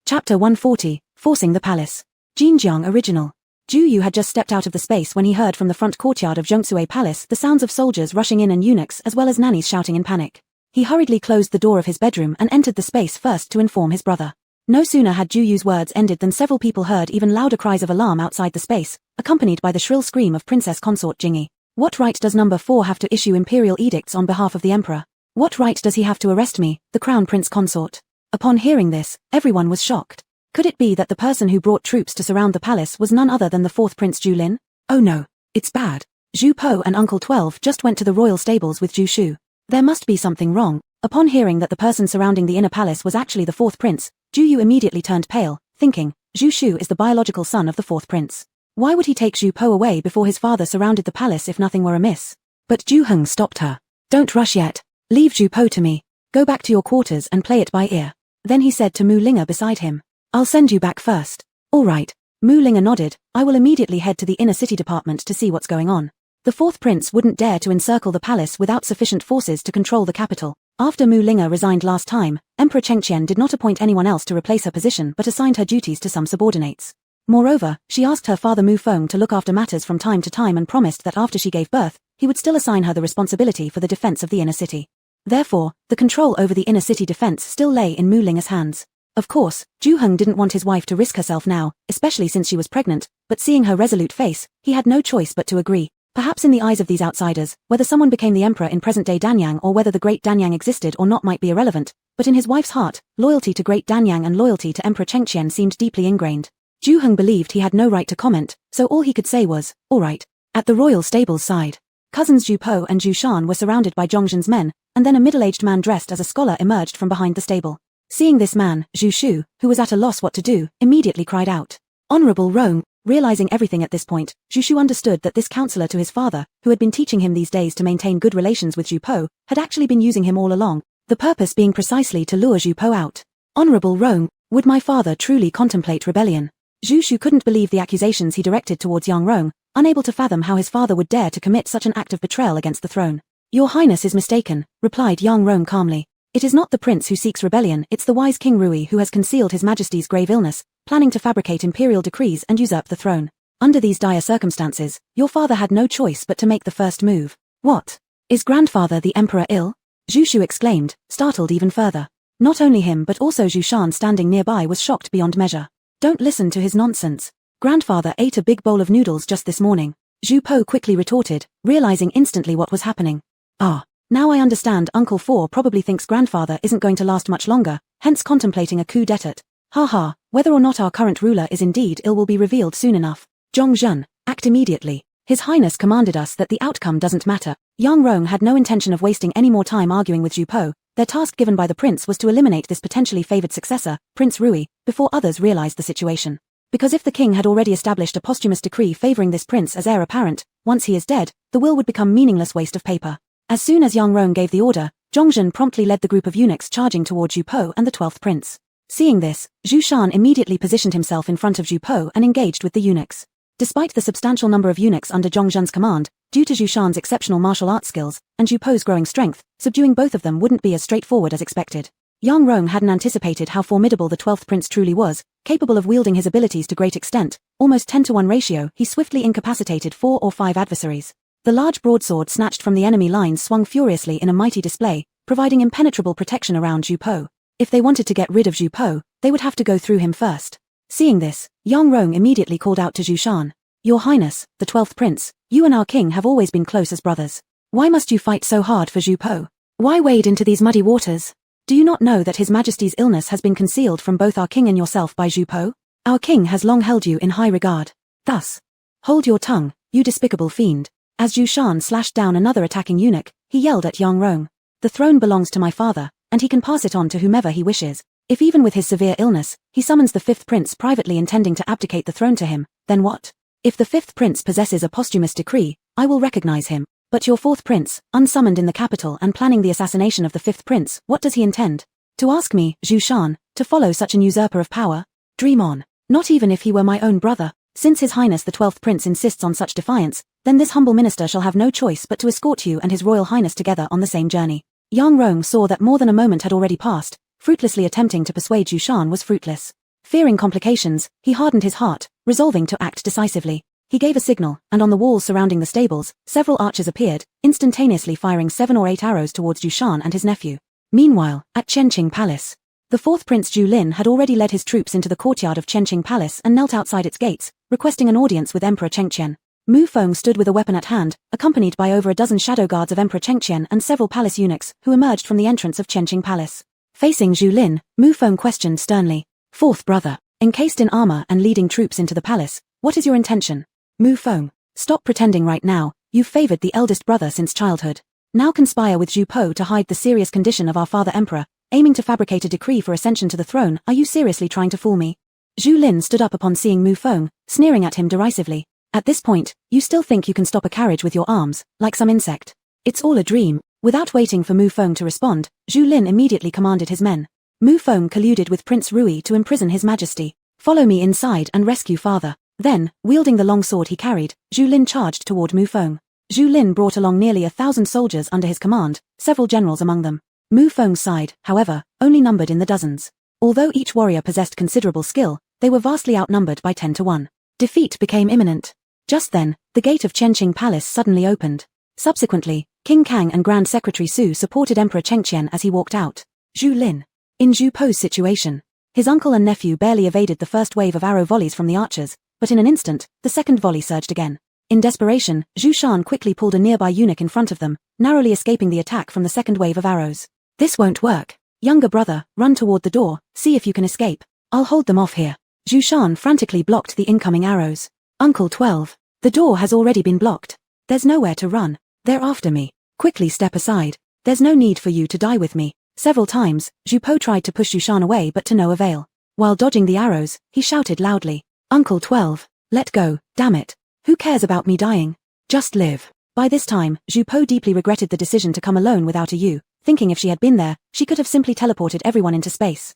Chapter 140, Forcing the Palace. Jinjiang Original. Juyu had just stepped out of the space when he heard from the front courtyard of Zhongsue Palace the sounds of soldiers rushing in and eunuchs as well as nannies shouting in panic. He hurriedly closed the door of his bedroom and entered the space first to inform his brother. No sooner had Juyu's words ended than several people heard even louder cries of alarm outside the space, accompanied by the shrill scream of Princess Consort Jingi. What right does number 4 have to issue imperial edicts on behalf of the emperor? What right does he have to arrest me, the crown prince consort? Upon hearing this, everyone was shocked. Could it be that the person who brought troops to surround the palace was none other than the 4th Prince Julin? Oh no, it's bad. Zhu Po and Uncle 12 just went to the royal stables with Zhu Shu. There must be something wrong. Upon hearing that the person surrounding the inner palace was actually the 4th prince, Zhu Yu immediately turned pale, thinking, Zhu Shu is the biological son of the 4th prince. Why would he take Zhu Po away before his father surrounded the palace if nothing were amiss? But Zhu Heng stopped her. Don't rush yet. Leave Zhu Po to me. Go back to your quarters and play it by ear. Then he said to Mu Linga beside him. I'll send you back first. All right. Mu Linga nodded. I will immediately head to the inner city department to see what's going on. The 4th prince wouldn't dare to encircle the palace without sufficient forces to control the capital. After Mu Linga resigned last time, Emperor Chengqian did not appoint anyone else to replace her position but assigned her duties to some subordinates. Moreover, she asked her father Mu Feng to look after matters from time to time and promised that after she gave birth, he would still assign her the responsibility for the defense of the inner city. Therefore, the control over the inner city defense still lay in Mu Linga's hands. Of course, Zhu Heng didn't want his wife to risk herself now, especially since she was pregnant, but seeing her resolute face, he had no choice but to agree. Perhaps in the eyes of these outsiders, whether someone became the emperor in present-day Danyang or whether the Great Danyang existed or not might be irrelevant, but in his wife's heart, loyalty to Great Danyang and loyalty to Emperor Chengqian seemed deeply ingrained. Zhu Heng believed he had no right to comment, so all he could say was, all right. At the royal stables side, cousins Zhu Po and Zhu Shan were surrounded by Zhongzhen's men, and then a middle-aged man dressed as a scholar emerged from behind the stable. Seeing this man, Zhu Shu, who was at a loss what to do, immediately cried out. Honorable Rong. Realizing everything at this point, Zhu Shu understood that this counselor to his father, who had been teaching him these days to maintain good relations with Zhu Po, had actually been using him all along, the purpose being precisely to lure Zhu Po out. Honorable Rong, would my father truly contemplate rebellion? Zhu Shu couldn't believe the accusations he directed towards Yang Rong, unable to fathom how his father would dare to commit such an act of betrayal against the throne. Your Highness is mistaken, replied Yang Rong calmly. It is not the prince who seeks rebellion, it's the wise King Rui who has concealed his majesty's grave illness, planning to fabricate imperial decrees and usurp the throne. Under these dire circumstances, your father had no choice but to make the first move. What? Is grandfather the emperor ill? Zhu Shu exclaimed, startled even further. Not only him but also Zhu Shan standing nearby was shocked beyond measure. Don't listen to his nonsense. Grandfather ate a big bowl of noodles just this morning. Zhu Po quickly retorted, realizing instantly what was happening. Ah. Now I understand Uncle 4 probably thinks grandfather isn't going to last much longer, hence contemplating a coup d'etat. Ha, whether or not our current ruler is indeed ill will be revealed soon enough. Zhongzhen, act immediately. His Highness commanded us that the outcome doesn't matter. Yang Rong had no intention of wasting any more time arguing with Zhu Po. Their task given by the prince was to eliminate this potentially favored successor, Prince Rui, before others realized the situation. Because if the king had already established a posthumous decree favoring this prince as heir apparent, once he is dead, the will would become meaningless waste of paper. As soon as Yang Rong gave the order, Zhongzhen promptly led the group of eunuchs charging toward Zhu Po and the 12th prince. Seeing this, Zhu Shan immediately positioned himself in front of Zhu Po and engaged with the eunuchs. Despite the substantial number of eunuchs under Zhongzhen's command, due to Zhu Shan's exceptional martial arts skills and Zhu Po's growing strength, subduing both of them wouldn't be as straightforward as expected. Yang Rong hadn't anticipated how formidable the 12th prince truly was, capable of wielding his abilities to great extent. Almost 10-to-1 ratio, he swiftly incapacitated 4 or 5 adversaries. The large broadsword snatched from the enemy lines swung furiously in a mighty display, providing impenetrable protection around Zhu Po. If they wanted to get rid of Zhu Po, they would have to go through him first. Seeing this, Yang Rong immediately called out to Zhu Shan. Your Highness, the 12th prince, you and our king have always been close as brothers. Why must you fight so hard for Zhu Po? Why wade into these muddy waters? Do you not know that His Majesty's illness has been concealed from both our king and yourself by Zhu Po? Our king has long held you in high regard. Thus, hold your tongue, you despicable fiend. As Zhu Shan slashed down another attacking eunuch, he yelled at Yang Rong. The throne belongs to my father, and he can pass it on to whomever he wishes. If even with his severe illness, he summons the 5th prince privately intending to abdicate the throne to him, then what? If the 5th prince possesses a posthumous decree, I will recognize him. But your 4th prince, unsummoned in the capital and planning the assassination of the 5th prince, what does he intend? To ask me, Zhu Shan, to follow such an usurper of power? Dream on. Not even if he were my own brother. Since His Highness the 12th prince insists on such defiance, then this humble minister shall have no choice but to escort you and His Royal Highness together on the same journey. Yang Rong saw that more than a moment had already passed. Fruitlessly attempting to persuade Zhu Shan was fruitless. Fearing complications, he hardened his heart, resolving to act decisively. He gave a signal, and on the walls surrounding the stables, several archers appeared, instantaneously firing 7 or 8 arrows towards Zhu Shan and his nephew. Meanwhile, at Chenqing Palace, the 4th Prince Zhu Lin had already led his troops into the courtyard of Chenqing Palace and knelt outside its gates, requesting an audience with Emperor Chengqian. Mu Feng stood with a weapon at hand, accompanied by over a dozen shadow guards of Emperor Chengqian and several palace eunuchs, who emerged from the entrance of Chenqing Palace. Facing Zhu Lin, Mu Feng questioned sternly. 4th brother, encased in armor and leading troops into the palace, what is your intention? Mu Feng, stop pretending right now, you've favored the eldest brother since childhood. Now conspire with Zhu Po to hide the serious condition of our father emperor, aiming to fabricate a decree for ascension to the throne. Are you seriously trying to fool me? Zhu Lin stood up upon seeing Mu Feng, sneering at him derisively. At this point, you still think you can stop a carriage with your arms, like some insect. It's all a dream. Without waiting for Mu Feng to respond, Zhu Lin immediately commanded his men. Mu Feng colluded with Prince Rui to imprison His Majesty. Follow me inside and rescue father. Then, wielding the long sword he carried, Zhu Lin charged toward Mu Feng. Zhu Lin brought along nearly 1,000 soldiers under his command, several generals among them. Mu Feng's side, however, only numbered in the dozens. Although each warrior possessed considerable skill, they were vastly outnumbered by 10-to-1. Defeat became imminent. Just then, the gate of Chenqing Palace suddenly opened. Subsequently, King Kang and Grand Secretary Su supported Emperor Chengqian as he walked out. Zhu Lin. In Zhu Po's situation, his uncle and nephew barely evaded the first wave of arrow volleys from the archers, but in an instant, the second volley surged again. In desperation, Zhu Shan quickly pulled a nearby eunuch in front of them, narrowly escaping the attack from the second wave of arrows. This won't work. Younger brother, run toward the door, see if you can escape. I'll hold them off here. Zhu Shan frantically blocked the incoming arrows. Uncle 12. The door has already been blocked. There's nowhere to run. They're after me. Quickly step aside. There's no need for you to die with me. Several times, Zhu Po tried to push Zhu Shan away but to no avail. While dodging the arrows, he shouted loudly. Uncle 12. Let go, damn it. Who cares about me dying? Just live. By this time, Zhu Po deeply regretted the decision to come alone without a Yu, thinking if she had been there, she could have simply teleported everyone into space.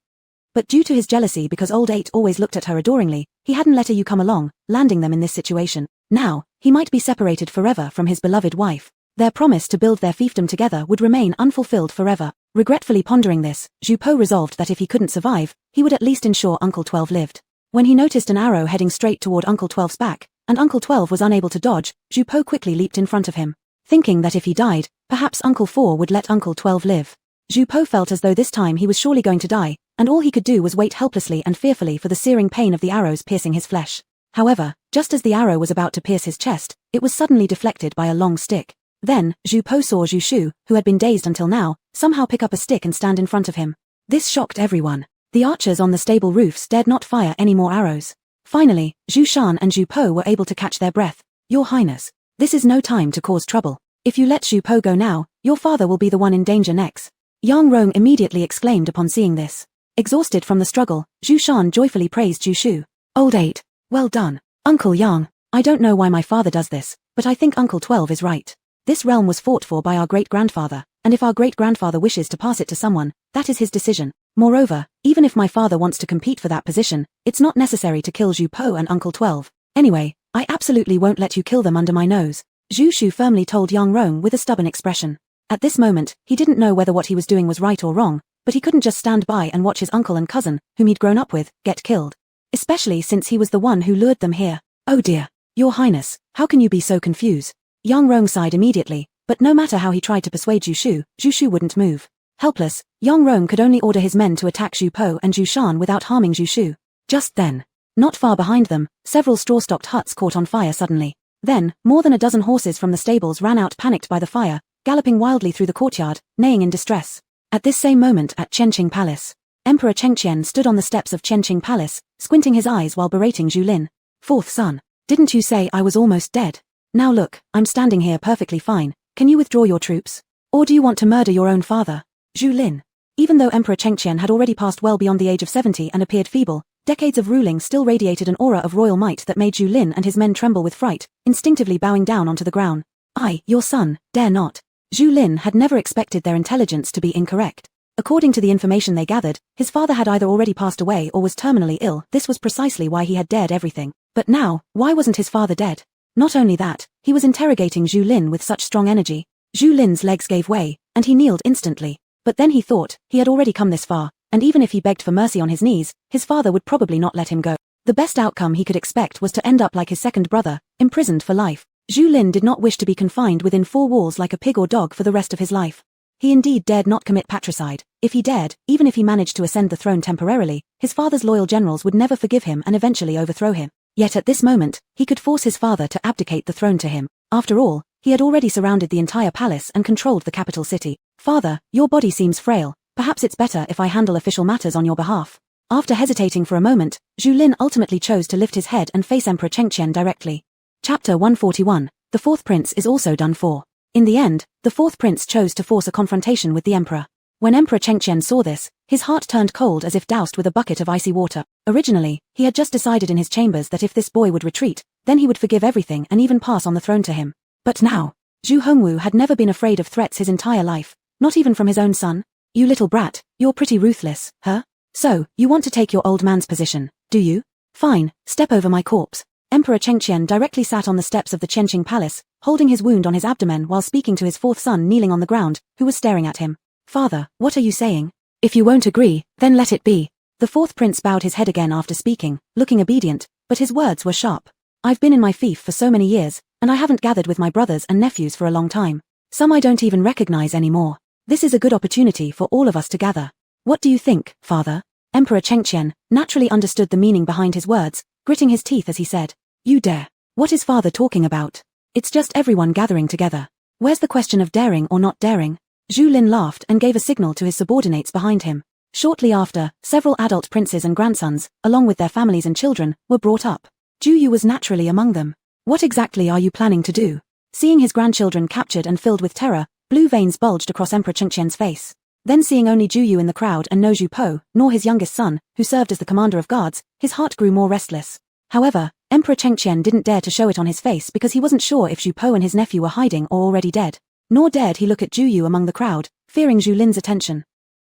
But due to his jealousy because old 8 always looked at her adoringly, he hadn't let a Yu come along, landing them in this situation. Now, he might be separated forever from his beloved wife. Their promise to build their fiefdom together would remain unfulfilled forever. Regretfully pondering this, Zhu Po resolved that if he couldn't survive, he would at least ensure Uncle 12 lived. When he noticed an arrow heading straight toward Uncle 12's back, and Uncle 12 was unable to dodge, Zhu Po quickly leaped in front of him. Thinking that if he died, perhaps Uncle 4 would let Uncle 12 live. Zhu Po felt as though this time he was surely going to die, and all he could do was wait helplessly and fearfully for the searing pain of the arrows piercing his flesh. However, just as the arrow was about to pierce his chest, it was suddenly deflected by a long stick. Then, Zhu Po saw Zhu Shu, who had been dazed until now, somehow pick up a stick and stand in front of him. This shocked everyone. The archers on the stable roofs dared not fire any more arrows. Finally, Zhu Shan and Zhu Po were able to catch their breath. Your Highness, this is no time to cause trouble. If you let Zhu Po go now, your father will be the one in danger next. Yang Rong immediately exclaimed upon seeing this. Exhausted from the struggle, Zhu Shan joyfully praised Zhu Shu. Old 8. Well done, Uncle Yang. I don't know why my father does this, but I think Uncle 12 is right. This realm was fought for by our great-grandfather, and if our great-grandfather wishes to pass it to someone, that is his decision. Moreover, even if my father wants to compete for that position, it's not necessary to kill Zhu Po and Uncle 12. Anyway, I absolutely won't let you kill them under my nose. Zhu Shu firmly told Yang Rong with a stubborn expression. At this moment, he didn't know whether what he was doing was right or wrong, but he couldn't just stand by and watch his uncle and cousin, whom he'd grown up with, get killed. Especially since he was the one who lured them here. Oh dear. Your Highness, how can you be so confused? Yang Rong sighed immediately, but no matter how he tried to persuade Zhu Shu wouldn't move. Helpless, Yang Rong could only order his men to attack Zhu Po and Zhu Shan without harming Zhu Shu. Just then, not far behind them, several straw-stocked huts caught on fire suddenly. Then, more than a dozen horses from the stables ran out panicked by the fire, galloping wildly through the courtyard, neighing in distress. At this same moment at Qianqing Palace, Emperor Chengqian stood on the steps of Qianqing Palace, squinting his eyes while berating Zhu Lin. Fourth son, didn't you say I was almost dead? Now look, I'm standing here perfectly fine. Can you withdraw your troops? Or do you want to murder your own father? Zhu Lin. Even though Emperor Chengqian had already passed well beyond the age of 70 and appeared feeble, decades of ruling still radiated an aura of royal might that made Zhu Lin and his men tremble with fright, instinctively bowing down onto the ground. I, your son, dare not. Zhu Lin had never expected their intelligence to be incorrect. According to the information they gathered, his father had either already passed away or was terminally ill. This was precisely why he had dared everything. But now, why wasn't his father dead? Not only that, he was interrogating Zhu Lin with such strong energy. Zhu Lin's legs gave way, and he kneeled instantly. But then he thought, he had already come this far, and even if he begged for mercy on his knees, his father would probably not let him go. The best outcome he could expect was to end up like his second brother, imprisoned for life. Zhu Lin did not wish to be confined within four walls like a pig or dog for the rest of his life. He indeed dared not commit patricide. If he dared, even if he managed to ascend the throne temporarily, his father's loyal generals would never forgive him and eventually overthrow him. Yet at this moment, he could force his father to abdicate the throne to him. After all, he had already surrounded the entire palace and controlled the capital city. Father, your body seems frail. Perhaps it's better if I handle official matters on your behalf. After hesitating for a moment, Zhu Lin ultimately chose to lift his head and face Emperor Chengqian directly. Chapter 141. The fourth prince is also done for. In the end, the fourth prince chose to force a confrontation with the emperor. When Emperor Chengqian saw this, his heart turned cold as if doused with a bucket of icy water. Originally, he had just decided in his chambers that if this boy would retreat, then he would forgive everything and even pass on the throne to him. But now, Zhu Hongwu had never been afraid of threats his entire life, not even from his own son. You little brat, you're pretty ruthless, huh? So, you want to take your old man's position, do you? Fine, step over my corpse. Emperor Chengqian directly sat on the steps of the Qianqing Palace, holding his wound on his abdomen while speaking to his fourth son kneeling on the ground, who was staring at him. Father, what are you saying? If you won't agree, then let it be. The fourth prince bowed his head again after speaking, looking obedient, but his words were sharp. I've been in my fief for so many years, and I haven't gathered with my brothers and nephews for a long time. Some I don't even recognize anymore. This is a good opportunity for all of us to gather. What do you think, father? Emperor Chengqian naturally understood the meaning behind his words, gritting his teeth as he said, You dare. What is father talking about? It's just everyone gathering together. Where's the question of daring or not daring? Zhu Lin laughed and gave a signal to his subordinates behind him. Shortly after, several adult princes and grandsons, along with their families and children, were brought up. Zhu Yu was naturally among them. What exactly are you planning to do? Seeing his grandchildren captured and filled with terror, blue veins bulged across Emperor Chengqian's face. Then seeing only Zhu Yu in the crowd and no Zhu Po, nor his youngest son, who served as the commander of guards, his heart grew more restless. However, Emperor Chengqian didn't dare to show it on his face because he wasn't sure if Zhu Po and his nephew were hiding or already dead. Nor dared he look at Zhu Yu among the crowd, fearing Zhu Lin's attention.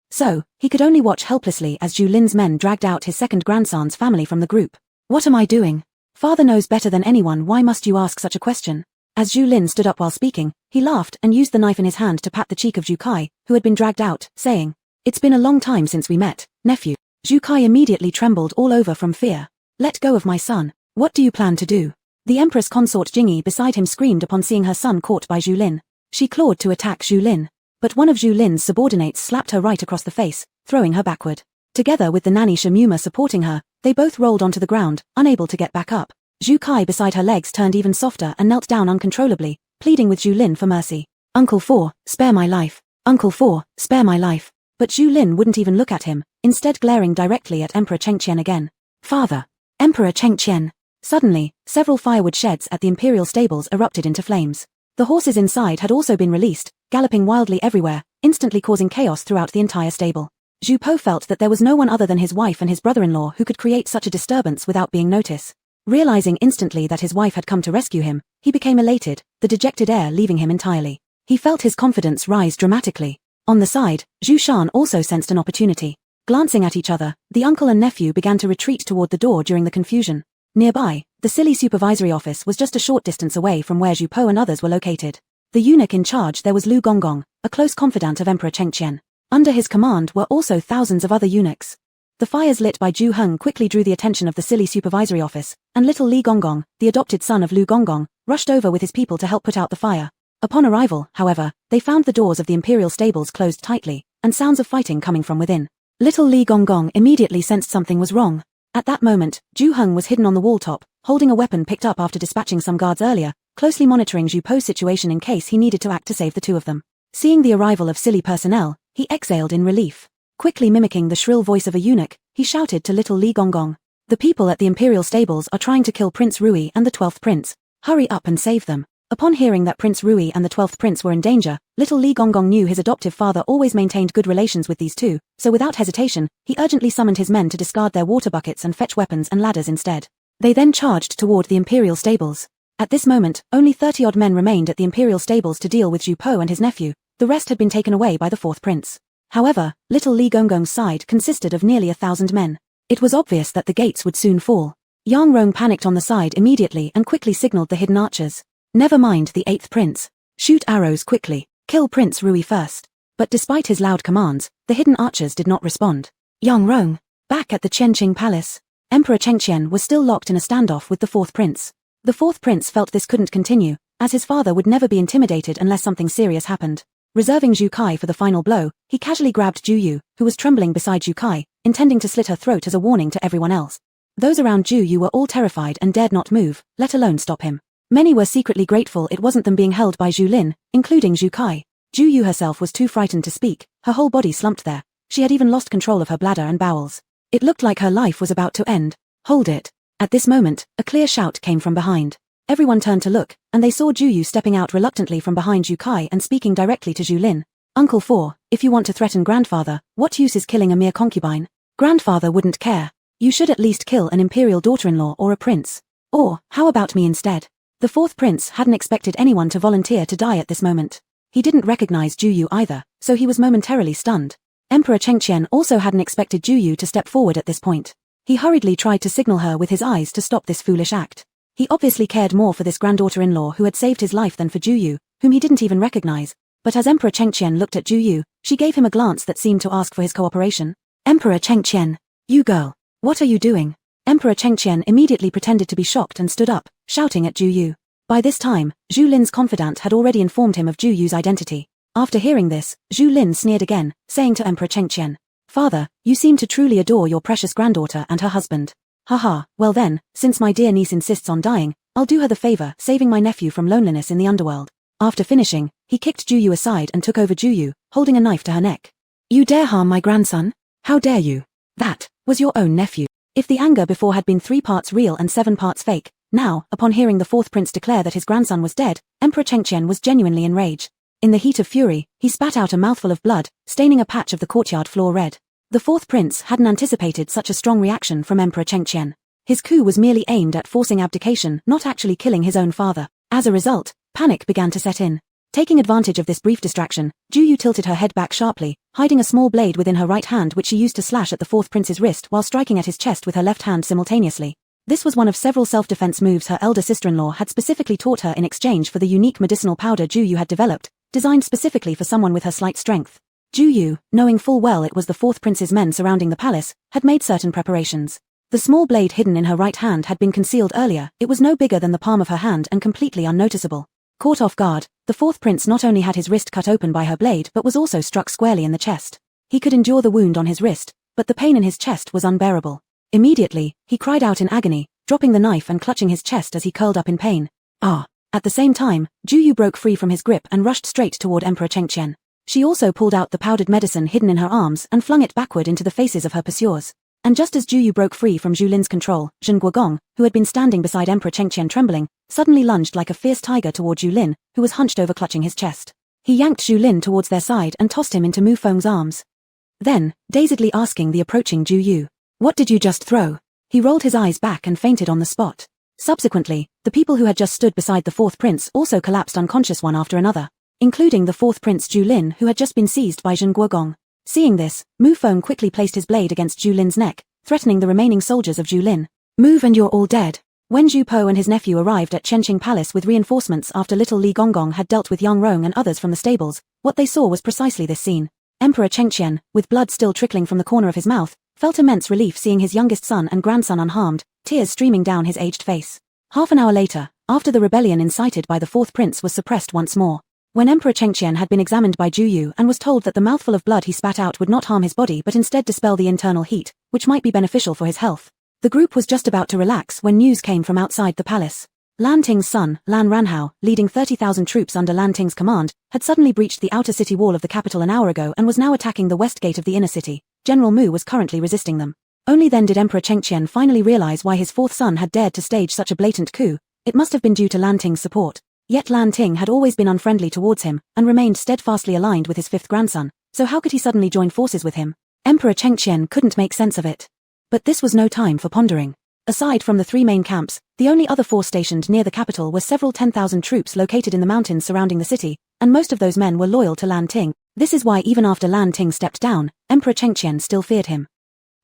So, he could only watch helplessly as Zhu Lin's men dragged out his second grandson's family from the group. What am I doing? Father knows better than anyone, why must you ask such a question? As Zhu Lin stood up while speaking, he laughed and used the knife in his hand to pat the cheek of Zhu Kai, who had been dragged out, saying, It's been a long time since we met, nephew. Zhu Kai immediately trembled all over from fear. Let go of my son. What do you plan to do? The Empress consort Jingyi beside him screamed upon seeing her son caught by Zhu Lin. She clawed to attack Zhu Lin, but one of Zhu Lin's subordinates slapped her right across the face, throwing her backward. Together with the nanny Shamuma supporting her, they both rolled onto the ground, unable to get back up. Zhu Kai beside her legs turned even softer and knelt down uncontrollably, pleading with Zhu Lin for mercy. Uncle Four, spare my life. Uncle Four, spare my life. But Zhu Lin wouldn't even look at him, instead glaring directly at Emperor Chengqian again. Father. Emperor Chengqian. Suddenly, several firewood sheds at the imperial stables erupted into flames. The horses inside had also been released, galloping wildly everywhere, instantly causing chaos throughout the entire stable. Zhu Po felt that there was no one other than his wife and his brother-in-law who could create such a disturbance without being noticed. Realizing instantly that his wife had come to rescue him, he became elated, the dejected air leaving him entirely. He felt his confidence rise dramatically. On the side, Zhu Shan also sensed an opportunity. Glancing at each other, the uncle and nephew began to retreat toward the door during the confusion. Nearby, the Silly Supervisory Office was just a short distance away from where Zhu Po and others were located. The eunuch in charge there was Lu Gonggong, a close confidant of Emperor Chengqian. Under his command were also thousands of other eunuchs. The fires lit by Ju Heng quickly drew the attention of the Silly Supervisory Office, and little Li Gonggong, the adopted son of Lu Gonggong, rushed over with his people to help put out the fire. Upon arrival, however, they found the doors of the imperial stables closed tightly, and sounds of fighting coming from within. Little Li Gonggong immediately sensed something was wrong. At that moment, Ju Heng was hidden on the wall top, holding a weapon picked up after dispatching some guards earlier, closely monitoring Zhu Po's situation in case he needed to act to save the two of them. Seeing the arrival of silly personnel, he exhaled in relief. Quickly mimicking the shrill voice of a eunuch, he shouted to little Li Gonggong. The people at the imperial stables are trying to kill Prince Rui and the 12th prince. Hurry up and save them. Upon hearing that Prince Rui and the 12th prince were in danger, little Li Gonggong knew his adoptive father always maintained good relations with these two, so without hesitation, he urgently summoned his men to discard their water buckets and fetch weapons and ladders instead. They then charged toward the imperial stables. At this moment, only 30-odd men remained at the imperial stables to deal with Zhu Po and his nephew. The rest had been taken away by the 4th prince. However, little Li Gonggong's side consisted of nearly 1,000 men. It was obvious that the gates would soon fall. Yang Rong panicked on the side immediately and quickly signaled the hidden archers. Never mind the 8th prince. Shoot arrows quickly. Kill Prince Rui first. But despite his loud commands, the hidden archers did not respond. Yang Rong. Back at the Qianqing Palace. Emperor Chengqian was still locked in a standoff with the 4th prince. The 4th prince felt this couldn't continue, as his father would never be intimidated unless something serious happened. Reserving Zhu Kai for the final blow, he casually grabbed Zhu Yu, who was trembling beside Zhu Kai, intending to slit her throat as a warning to everyone else. Those around Zhu Yu were all terrified and dared not move, let alone stop him. Many were secretly grateful it wasn't them being held by Zhu Lin, including Zhu Kai. Zhu Yu herself was too frightened to speak, her whole body slumped there. She had even lost control of her bladder and bowels. It looked like her life was about to end. Hold it. At this moment, a clear shout came from behind. Everyone turned to look, and they saw Zhu Yu stepping out reluctantly from behind Zhu Kai and speaking directly to Zhu Lin. Uncle Four, if you want to threaten grandfather, what use is killing a mere concubine? Grandfather wouldn't care. You should at least kill an imperial daughter-in-law or a prince. Or, how about me instead? The 4th prince hadn't expected anyone to volunteer to die at this moment. He didn't recognize Zhu Yu either, so he was momentarily stunned. Emperor Chengqian also hadn't expected Zhu Yu to step forward at this point. He hurriedly tried to signal her with his eyes to stop this foolish act. He obviously cared more for this granddaughter-in-law who had saved his life than for Zhu Yu, whom he didn't even recognize. But as Emperor Chengqian looked at Zhu Yu, she gave him a glance that seemed to ask for his cooperation. Emperor Chengqian, you girl, what are you doing? Emperor Chengqian immediately pretended to be shocked and stood up, shouting at Zhu Yu. By this time, Zhu Lin's confidant had already informed him of Zhu Yu's identity. After hearing this, Zhu Lin sneered again, saying to Emperor Chengqian, Father, you seem to truly adore your precious granddaughter and her husband. Haha, well then, since my dear niece insists on dying, I'll do her the favor saving my nephew from loneliness in the underworld. After finishing, he kicked Zhu Yu aside and took over Zhu Yu, holding a knife to her neck. You dare harm my grandson? How dare you? That was your own nephew. If the anger before had been 3 parts real and 7 parts fake, now, upon hearing the 4th prince declare that his grandson was dead, Emperor Chengqian was genuinely enraged. In the heat of fury, he spat out a mouthful of blood, staining a patch of the courtyard floor red. The 4th prince hadn't anticipated such a strong reaction from Emperor Chengqian. His coup was merely aimed at forcing abdication, not actually killing his own father. As a result, panic began to set in. Taking advantage of this brief distraction, Zhu Yu tilted her head back sharply, hiding a small blade within her right hand which she used to slash at the 4th prince's wrist while striking at his chest with her left hand simultaneously. This was one of several self-defense moves her elder sister-in-law had specifically taught her in exchange for the unique medicinal powder Zhu Yu had developed, designed specifically for someone with her slight strength. Zhu Yu, knowing full well it was the 4th prince's men surrounding the palace, had made certain preparations. The small blade hidden in her right hand had been concealed earlier. It was no bigger than the palm of her hand and completely unnoticeable. Caught off guard, the 4th prince not only had his wrist cut open by her blade but was also struck squarely in the chest. He could endure the wound on his wrist, but the pain in his chest was unbearable. Immediately, he cried out in agony, dropping the knife and clutching his chest as he curled up in pain. Ah! At the same time, Zhu Yu broke free from his grip and rushed straight toward Emperor Chengqian. She also pulled out the powdered medicine hidden in her arms and flung it backward into the faces of her pursuers. And just as Zhu Yu broke free from Zhu Lin's control, Zhen Guogong, who had been standing beside Emperor Chengqian trembling, suddenly lunged like a fierce tiger toward Zhu Lin, who was hunched over clutching his chest. He yanked Zhu Lin towards their side and tossed him into Mu Feng's arms. Then, dazedly asking the approaching Zhu Yu, "What did you just throw?" He rolled his eyes back and fainted on the spot. Subsequently, the people who had just stood beside the 4th prince also collapsed unconscious one after another, including the 4th prince Zhu Lin who had just been seized by Zhen Guogong. Seeing this, Mu Feng quickly placed his blade against Zhu Lin's neck, threatening the remaining soldiers of Zhu Lin. "Move and you're all dead." When Zhu Po and his nephew arrived at Qianqing Palace with reinforcements after little Li Gonggong had dealt with Yang Rong and others from the stables, what they saw was precisely this scene. Emperor Chengqian, with blood still trickling from the corner of his mouth, felt immense relief seeing his youngest son and grandson unharmed, tears streaming down his aged face. Half an hour later, after the rebellion incited by the fourth prince was suppressed once more, when Emperor Chengqian had been examined by Ju Yu and was told that the mouthful of blood he spat out would not harm his body but instead dispel the internal heat, which might be beneficial for his health, the group was just about to relax when news came from outside the palace. Lan Ting's son, Lan Ranhao, leading 30,000 troops under Lan Ting's command, had suddenly breached the outer city wall of the capital an hour ago and was now attacking the west gate of the inner city. General Mu was currently resisting them. Only then did Emperor Chengqian finally realize why his fourth son had dared to stage such a blatant coup. It must have been due to Lan Ting's support. Yet Lan Ting had always been unfriendly towards him, and remained steadfastly aligned with his fifth grandson, so how could he suddenly join forces with him? Emperor Chengqian couldn't make sense of it. But this was no time for pondering. Aside from the three main camps, the only other force stationed near the capital were several 10,000 troops located in the mountains surrounding the city, and most of those men were loyal to Lan Ting. This is why even after Lan Ting stepped down, Emperor Chengqian still feared him.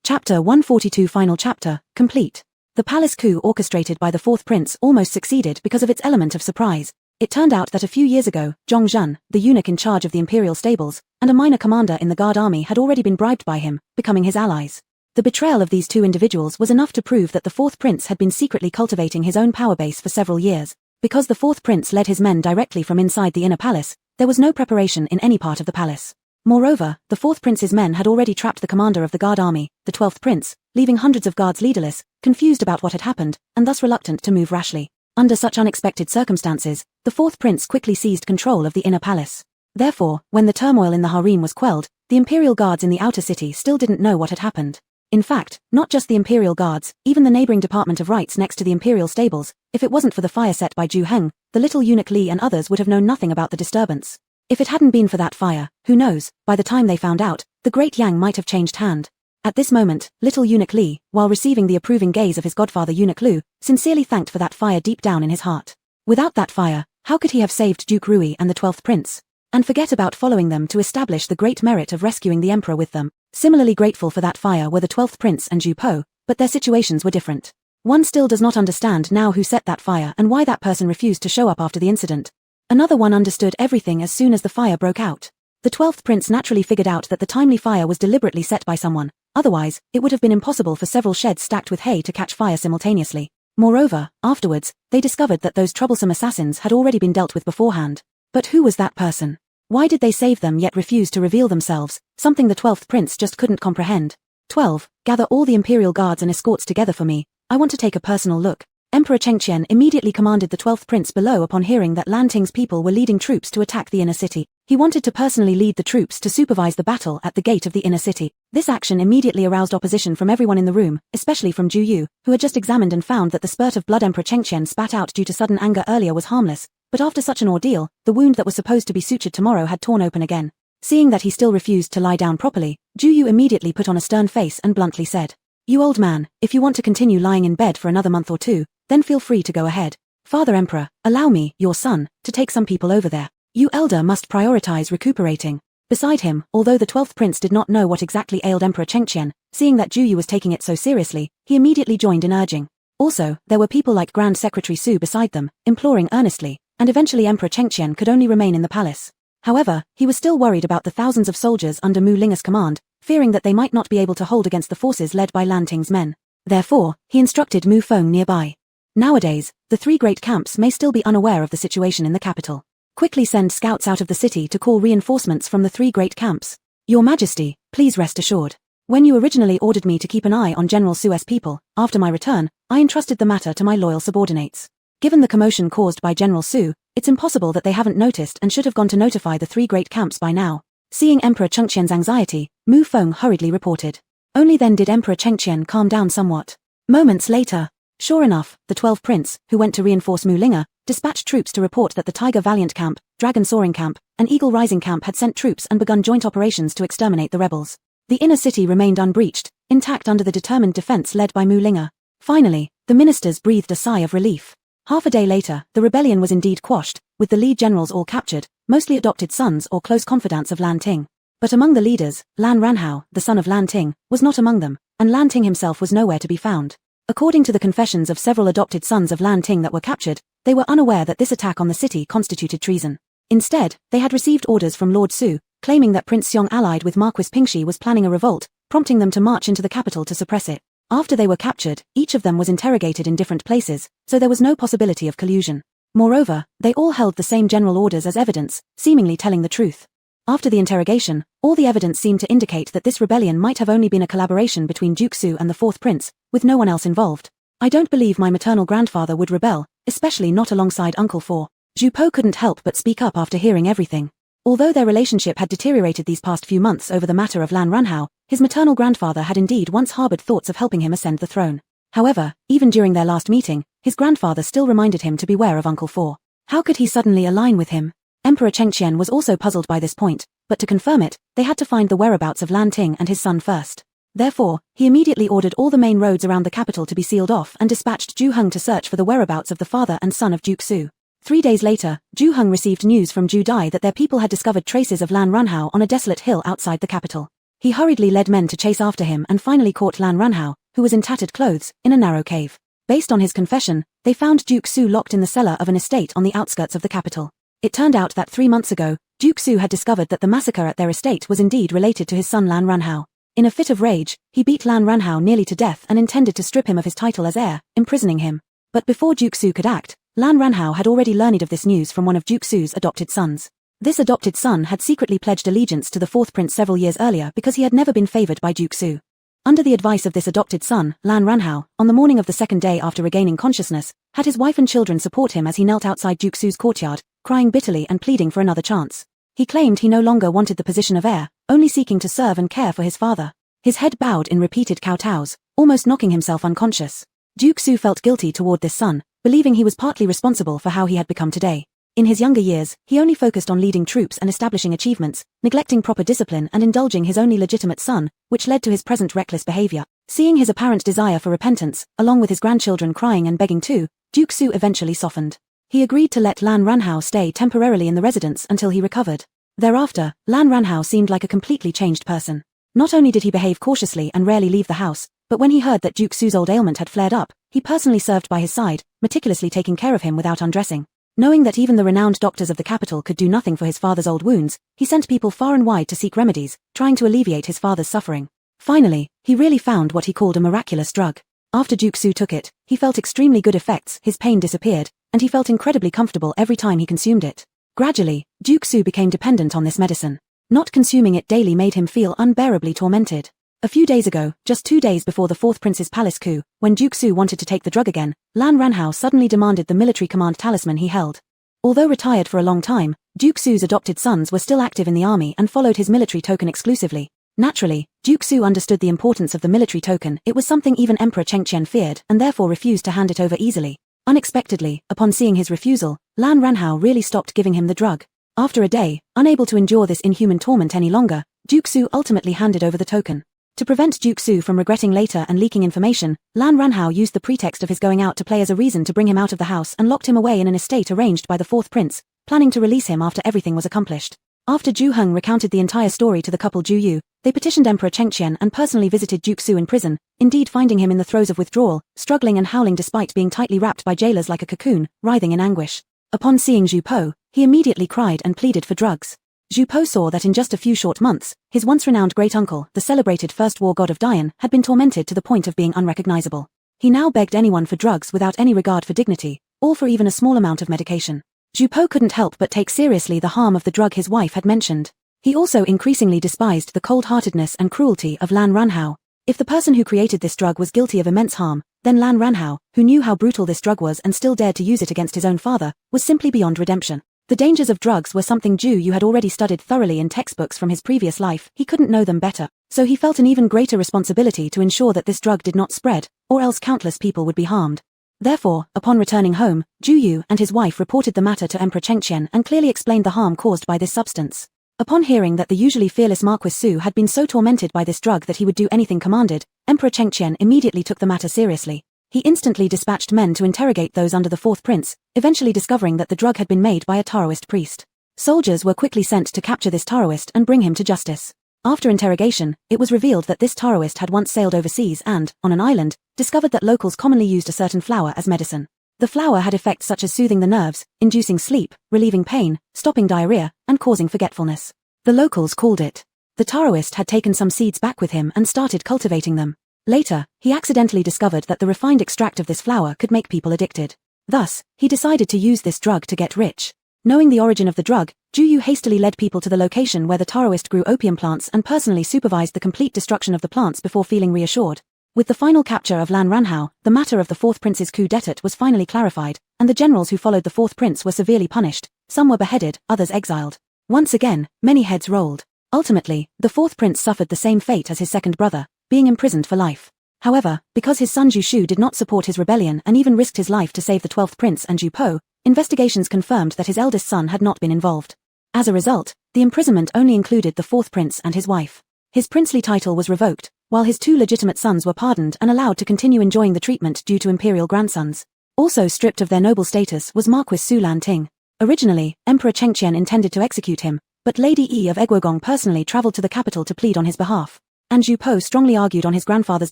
Chapter 142 Final chapter, complete. The palace coup orchestrated by the fourth prince almost succeeded because of its element of surprise. It turned out that a few years ago, Zhong Zhen, the eunuch in charge of the imperial stables, and a minor commander in the guard army had already been bribed by him, becoming his allies. The betrayal of these two individuals was enough to prove that the fourth prince had been secretly cultivating his own power base for several years. Because the fourth prince led his men directly from inside the inner palace, there was no preparation in any part of the palace. Moreover, the fourth prince's men had already trapped the commander of the guard army, the 12th prince, leaving hundreds of guards leaderless, confused about what had happened, and thus reluctant to move rashly. Under such unexpected circumstances, the fourth prince quickly seized control of the inner palace. Therefore, when the turmoil in the harem was quelled, the imperial guards in the outer city still didn't know what had happened. In fact, not just the imperial guards, even the neighboring department of rights next to the imperial stables, if it wasn't for the fire set by Zhu Heng, the little eunuch Li and others would have known nothing about the disturbance. If it hadn't been for that fire, who knows, by the time they found out, the great Yang might have changed hand. At this moment, little eunuch Li, while receiving the approving gaze of his godfather eunuch Lu, sincerely thanked for that fire deep down in his heart. Without that fire, how could he have saved Duke Rui and the 12th prince? And forget about following them to establish the great merit of rescuing the emperor with them. Similarly grateful for that fire were the 12th prince and Zhu Po, but their situations were different. One still does not understand now who set that fire and why that person refused to show up after the incident. Another one understood everything as soon as the fire broke out. The 12th prince naturally figured out that the timely fire was deliberately set by someone, otherwise, it would have been impossible for several sheds stacked with hay to catch fire simultaneously. Moreover, afterwards, they discovered that those troublesome assassins had already been dealt with beforehand. But who was that person? Why did they save them yet refuse to reveal themselves, something the 12th prince just couldn't comprehend? 12. Gather all the imperial guards and escorts together for me, I want to take a personal look. Emperor Chengqian immediately commanded the 12th prince below upon hearing that Lan Ting's people were leading troops to attack the inner city. He wanted to personally lead the troops to supervise the battle at the gate of the inner city. This action immediately aroused opposition from everyone in the room, especially from Ju Yu, who had just examined and found that the spurt of blood Emperor Chengqian spat out due to sudden anger earlier was harmless. But after such an ordeal, the wound that was supposed to be sutured tomorrow had torn open again. Seeing that he still refused to lie down properly, Ju Yu immediately put on a stern face and bluntly said, "You old man, if you want to continue lying in bed for another month or two, then feel free to go ahead. Father Emperor, allow me, your son, to take some people over there. You elder must prioritize recuperating." Beside him, although the 12th prince did not know what exactly ailed Emperor Chengqian, seeing that Ju Yu was taking it so seriously, he immediately joined in urging. Also, there were people like Grand Secretary Su beside them, imploring earnestly, and eventually Emperor Chengqian could only remain in the palace. However, he was still worried about the thousands of soldiers under Mu Linger's command, fearing that they might not be able to hold against the forces led by Lan Ting's men. Therefore, he instructed Mu Feng nearby. Nowadays, the three great camps may still be unaware of the situation in the capital. Quickly send scouts out of the city to call reinforcements from the three great camps. Your Majesty, please rest assured. When you originally ordered me to keep an eye on General Su's people, after my return, I entrusted the matter to my loyal subordinates. Given the commotion caused by General Su, it's impossible that they haven't noticed and should have gone to notify the three great camps by now. Seeing Emperor Chengqian's anxiety, Mu Feng hurriedly reported. Only then did Emperor Chengqian calm down somewhat. Moments later, sure enough, the 12th prince, who went to reinforce Mu Linger, dispatched troops to report that the Tiger Valiant camp, Dragon Soaring camp, and Eagle Rising camp had sent troops and begun joint operations to exterminate the rebels. The inner city remained unbreached, intact under the determined defense led by Mu Linger. Finally, the ministers breathed a sigh of relief. Half a day later, the rebellion was indeed quashed, with the lead generals all captured, mostly adopted sons or close confidants of Lan Ting. But among the leaders, Lan Ranhao, the son of Lan Ting, was not among them, and Lan Ting himself was nowhere to be found. According to the confessions of several adopted sons of Lan Ting that were captured, they were unaware that this attack on the city constituted treason. Instead, they had received orders from Lord Su, claiming that Prince Xiong allied with Marquis Pingxi was planning a revolt, prompting them to march into the capital to suppress it. After they were captured, each of them was interrogated in different places, so there was no possibility of collusion. Moreover, they all held the same general orders as evidence, seemingly telling the truth. After the interrogation, all the evidence seemed to indicate that this rebellion might have only been a collaboration between Duke Su and the fourth prince, with no one else involved. I don't believe my maternal grandfather would rebel, especially not alongside Uncle Four. Zhu Po couldn't help but speak up after hearing everything. Although their relationship had deteriorated these past few months over the matter of Lan Runhao, his maternal grandfather had indeed once harbored thoughts of helping him ascend the throne. However, even during their last meeting, his grandfather still reminded him to beware of Uncle Four. How could he suddenly align with him? Emperor Chengqian was also puzzled by this point, but to confirm it, they had to find the whereabouts of Lan Ting and his son first. Therefore, he immediately ordered all the main roads around the capital to be sealed off and dispatched Zhu Heng to search for the whereabouts of the father and son of Duke Su. 3 days later, Zhu Heng received news from Zhu Dai that their people had discovered traces of Lan Runhao on a desolate hill outside the capital. He hurriedly led men to chase after him and finally caught Lan Runhao, who was in tattered clothes, in a narrow cave. Based on his confession, they found Duke Su locked in the cellar of an estate on the outskirts of the capital. It turned out that 3 months ago, Duke Su had discovered that the massacre at their estate was indeed related to his son Lan Runhao. In a fit of rage, he beat Lan Runhao nearly to death and intended to strip him of his title as heir, imprisoning him. But before Duke Su could act, Lan Runhao had already learned of this news from one of Duke Su's adopted sons. This adopted son had secretly pledged allegiance to the fourth prince several years earlier because he had never been favored by Duke Su. Under the advice of this adopted son, Lan Runhao, on the morning of the second day after regaining consciousness, had his wife and children support him as he knelt outside Duke Su's courtyard, crying bitterly and pleading for another chance. He claimed he no longer wanted the position of heir, only seeking to serve and care for his father. His head bowed in repeated kowtows, almost knocking himself unconscious. Duke Su felt guilty toward this son, believing he was partly responsible for how he had become today. In his younger years, he only focused on leading troops and establishing achievements, neglecting proper discipline and indulging his only legitimate son, which led to his present reckless behavior. Seeing his apparent desire for repentance, along with his grandchildren crying and begging too, Duke Su eventually softened. He agreed to let Lan Runhao stay temporarily in the residence until he recovered. Thereafter, Lan Runhao seemed like a completely changed person. Not only did he behave cautiously and rarely leave the house, but when he heard that Duke Su's old ailment had flared up, he personally served by his side, meticulously taking care of him without undressing. Knowing that even the renowned doctors of the capital could do nothing for his father's old wounds, he sent people far and wide to seek remedies, trying to alleviate his father's suffering. Finally, he really found what he called a miraculous drug. After Duke Su took it, he felt extremely good effects, his pain disappeared, and he felt incredibly comfortable every time he consumed it. Gradually, Duke Su became dependent on this medicine. Not consuming it daily made him feel unbearably tormented. A few days ago, just 2 days before the fourth prince's palace coup, when Duke Su wanted to take the drug again, Lan Runhao suddenly demanded the military command talisman he held. Although retired for a long time, Duke Su's adopted sons were still active in the army and followed his military token exclusively. Naturally, Duke Su understood the importance of the military token. It was something even Emperor Chengqian feared and therefore refused to hand it over easily. Unexpectedly, upon seeing his refusal, Lan Runhao really stopped giving him the drug. After a day, unable to endure this inhuman torment any longer, Duke Su ultimately handed over the token. To prevent Duke Su from regretting later and leaking information, Lan Runhao used the pretext of his going out to play as a reason to bring him out of the house and locked him away in an estate arranged by the fourth prince, planning to release him after everything was accomplished. After Zhu Heng recounted the entire story to the couple Zhu Yu, they petitioned Emperor Chengqian and personally visited Duke Su in prison, indeed finding him in the throes of withdrawal, struggling and howling despite being tightly wrapped by jailers like a cocoon, writhing in anguish. Upon seeing Zhu Po, he immediately cried and pleaded for drugs. Zhu Po saw that in just a few short months, his once renowned great-uncle, the celebrated first war god of Dian, had been tormented to the point of being unrecognizable. He now begged anyone for drugs without any regard for dignity, or for even a small amount of medication. Zhu Po couldn't help but take seriously the harm of the drug his wife had mentioned. He also increasingly despised the cold-heartedness and cruelty of Lan Runhao. If the person who created this drug was guilty of immense harm, then Lan Runhao, who knew how brutal this drug was and still dared to use it against his own father, was simply beyond redemption. The dangers of drugs were something Zhu Yu had already studied thoroughly in textbooks from his previous life. He couldn't know them better, so he felt an even greater responsibility to ensure that this drug did not spread, or else countless people would be harmed. Therefore, upon returning home, Zhu Yu and his wife reported the matter to Emperor Chengqian and clearly explained the harm caused by this substance. Upon hearing that the usually fearless Marquis Su had been so tormented by this drug that he would do anything commanded, Emperor Chengqian immediately took the matter seriously. He instantly dispatched men to interrogate those under the fourth prince, eventually discovering that the drug had been made by a Taoist priest. Soldiers were quickly sent to capture this Taoist and bring him to justice. After interrogation, it was revealed that this Taoist had once sailed overseas and, on an island, discovered that locals commonly used a certain flower as medicine. The flower had effects such as soothing the nerves, inducing sleep, relieving pain, stopping diarrhea, and causing forgetfulness. The locals called it. The Taoist had taken some seeds back with him and started cultivating them. Later, he accidentally discovered that the refined extract of this flower could make people addicted. Thus, he decided to use this drug to get rich. Knowing the origin of the drug, Juyu hastily led people to the location where the Taoist grew opium plants and personally supervised the complete destruction of the plants before feeling reassured. With the final capture of Lan Ranhao, the matter of the fourth prince's coup d'état was finally clarified, and the generals who followed the fourth prince were severely punished. Some were beheaded, others exiled. Once again, many heads rolled. Ultimately, the fourth prince suffered the same fate as his second brother, being imprisoned for life. However, because his son Zhu Shu did not support his rebellion and even risked his life to save the 12th prince and Zhu Po, investigations confirmed that his eldest son had not been involved. As a result, the imprisonment only included the fourth prince and his wife. His princely title was revoked, while his two legitimate sons were pardoned and allowed to continue enjoying the treatment due to imperial grandsons. Also stripped of their noble status was Marquis Su Lan Ting. Originally, Emperor Chengqian intended to execute him, but Lady Yi of Eguogong personally traveled to the capital to plead on his behalf. And Zhu Po strongly argued on his grandfather's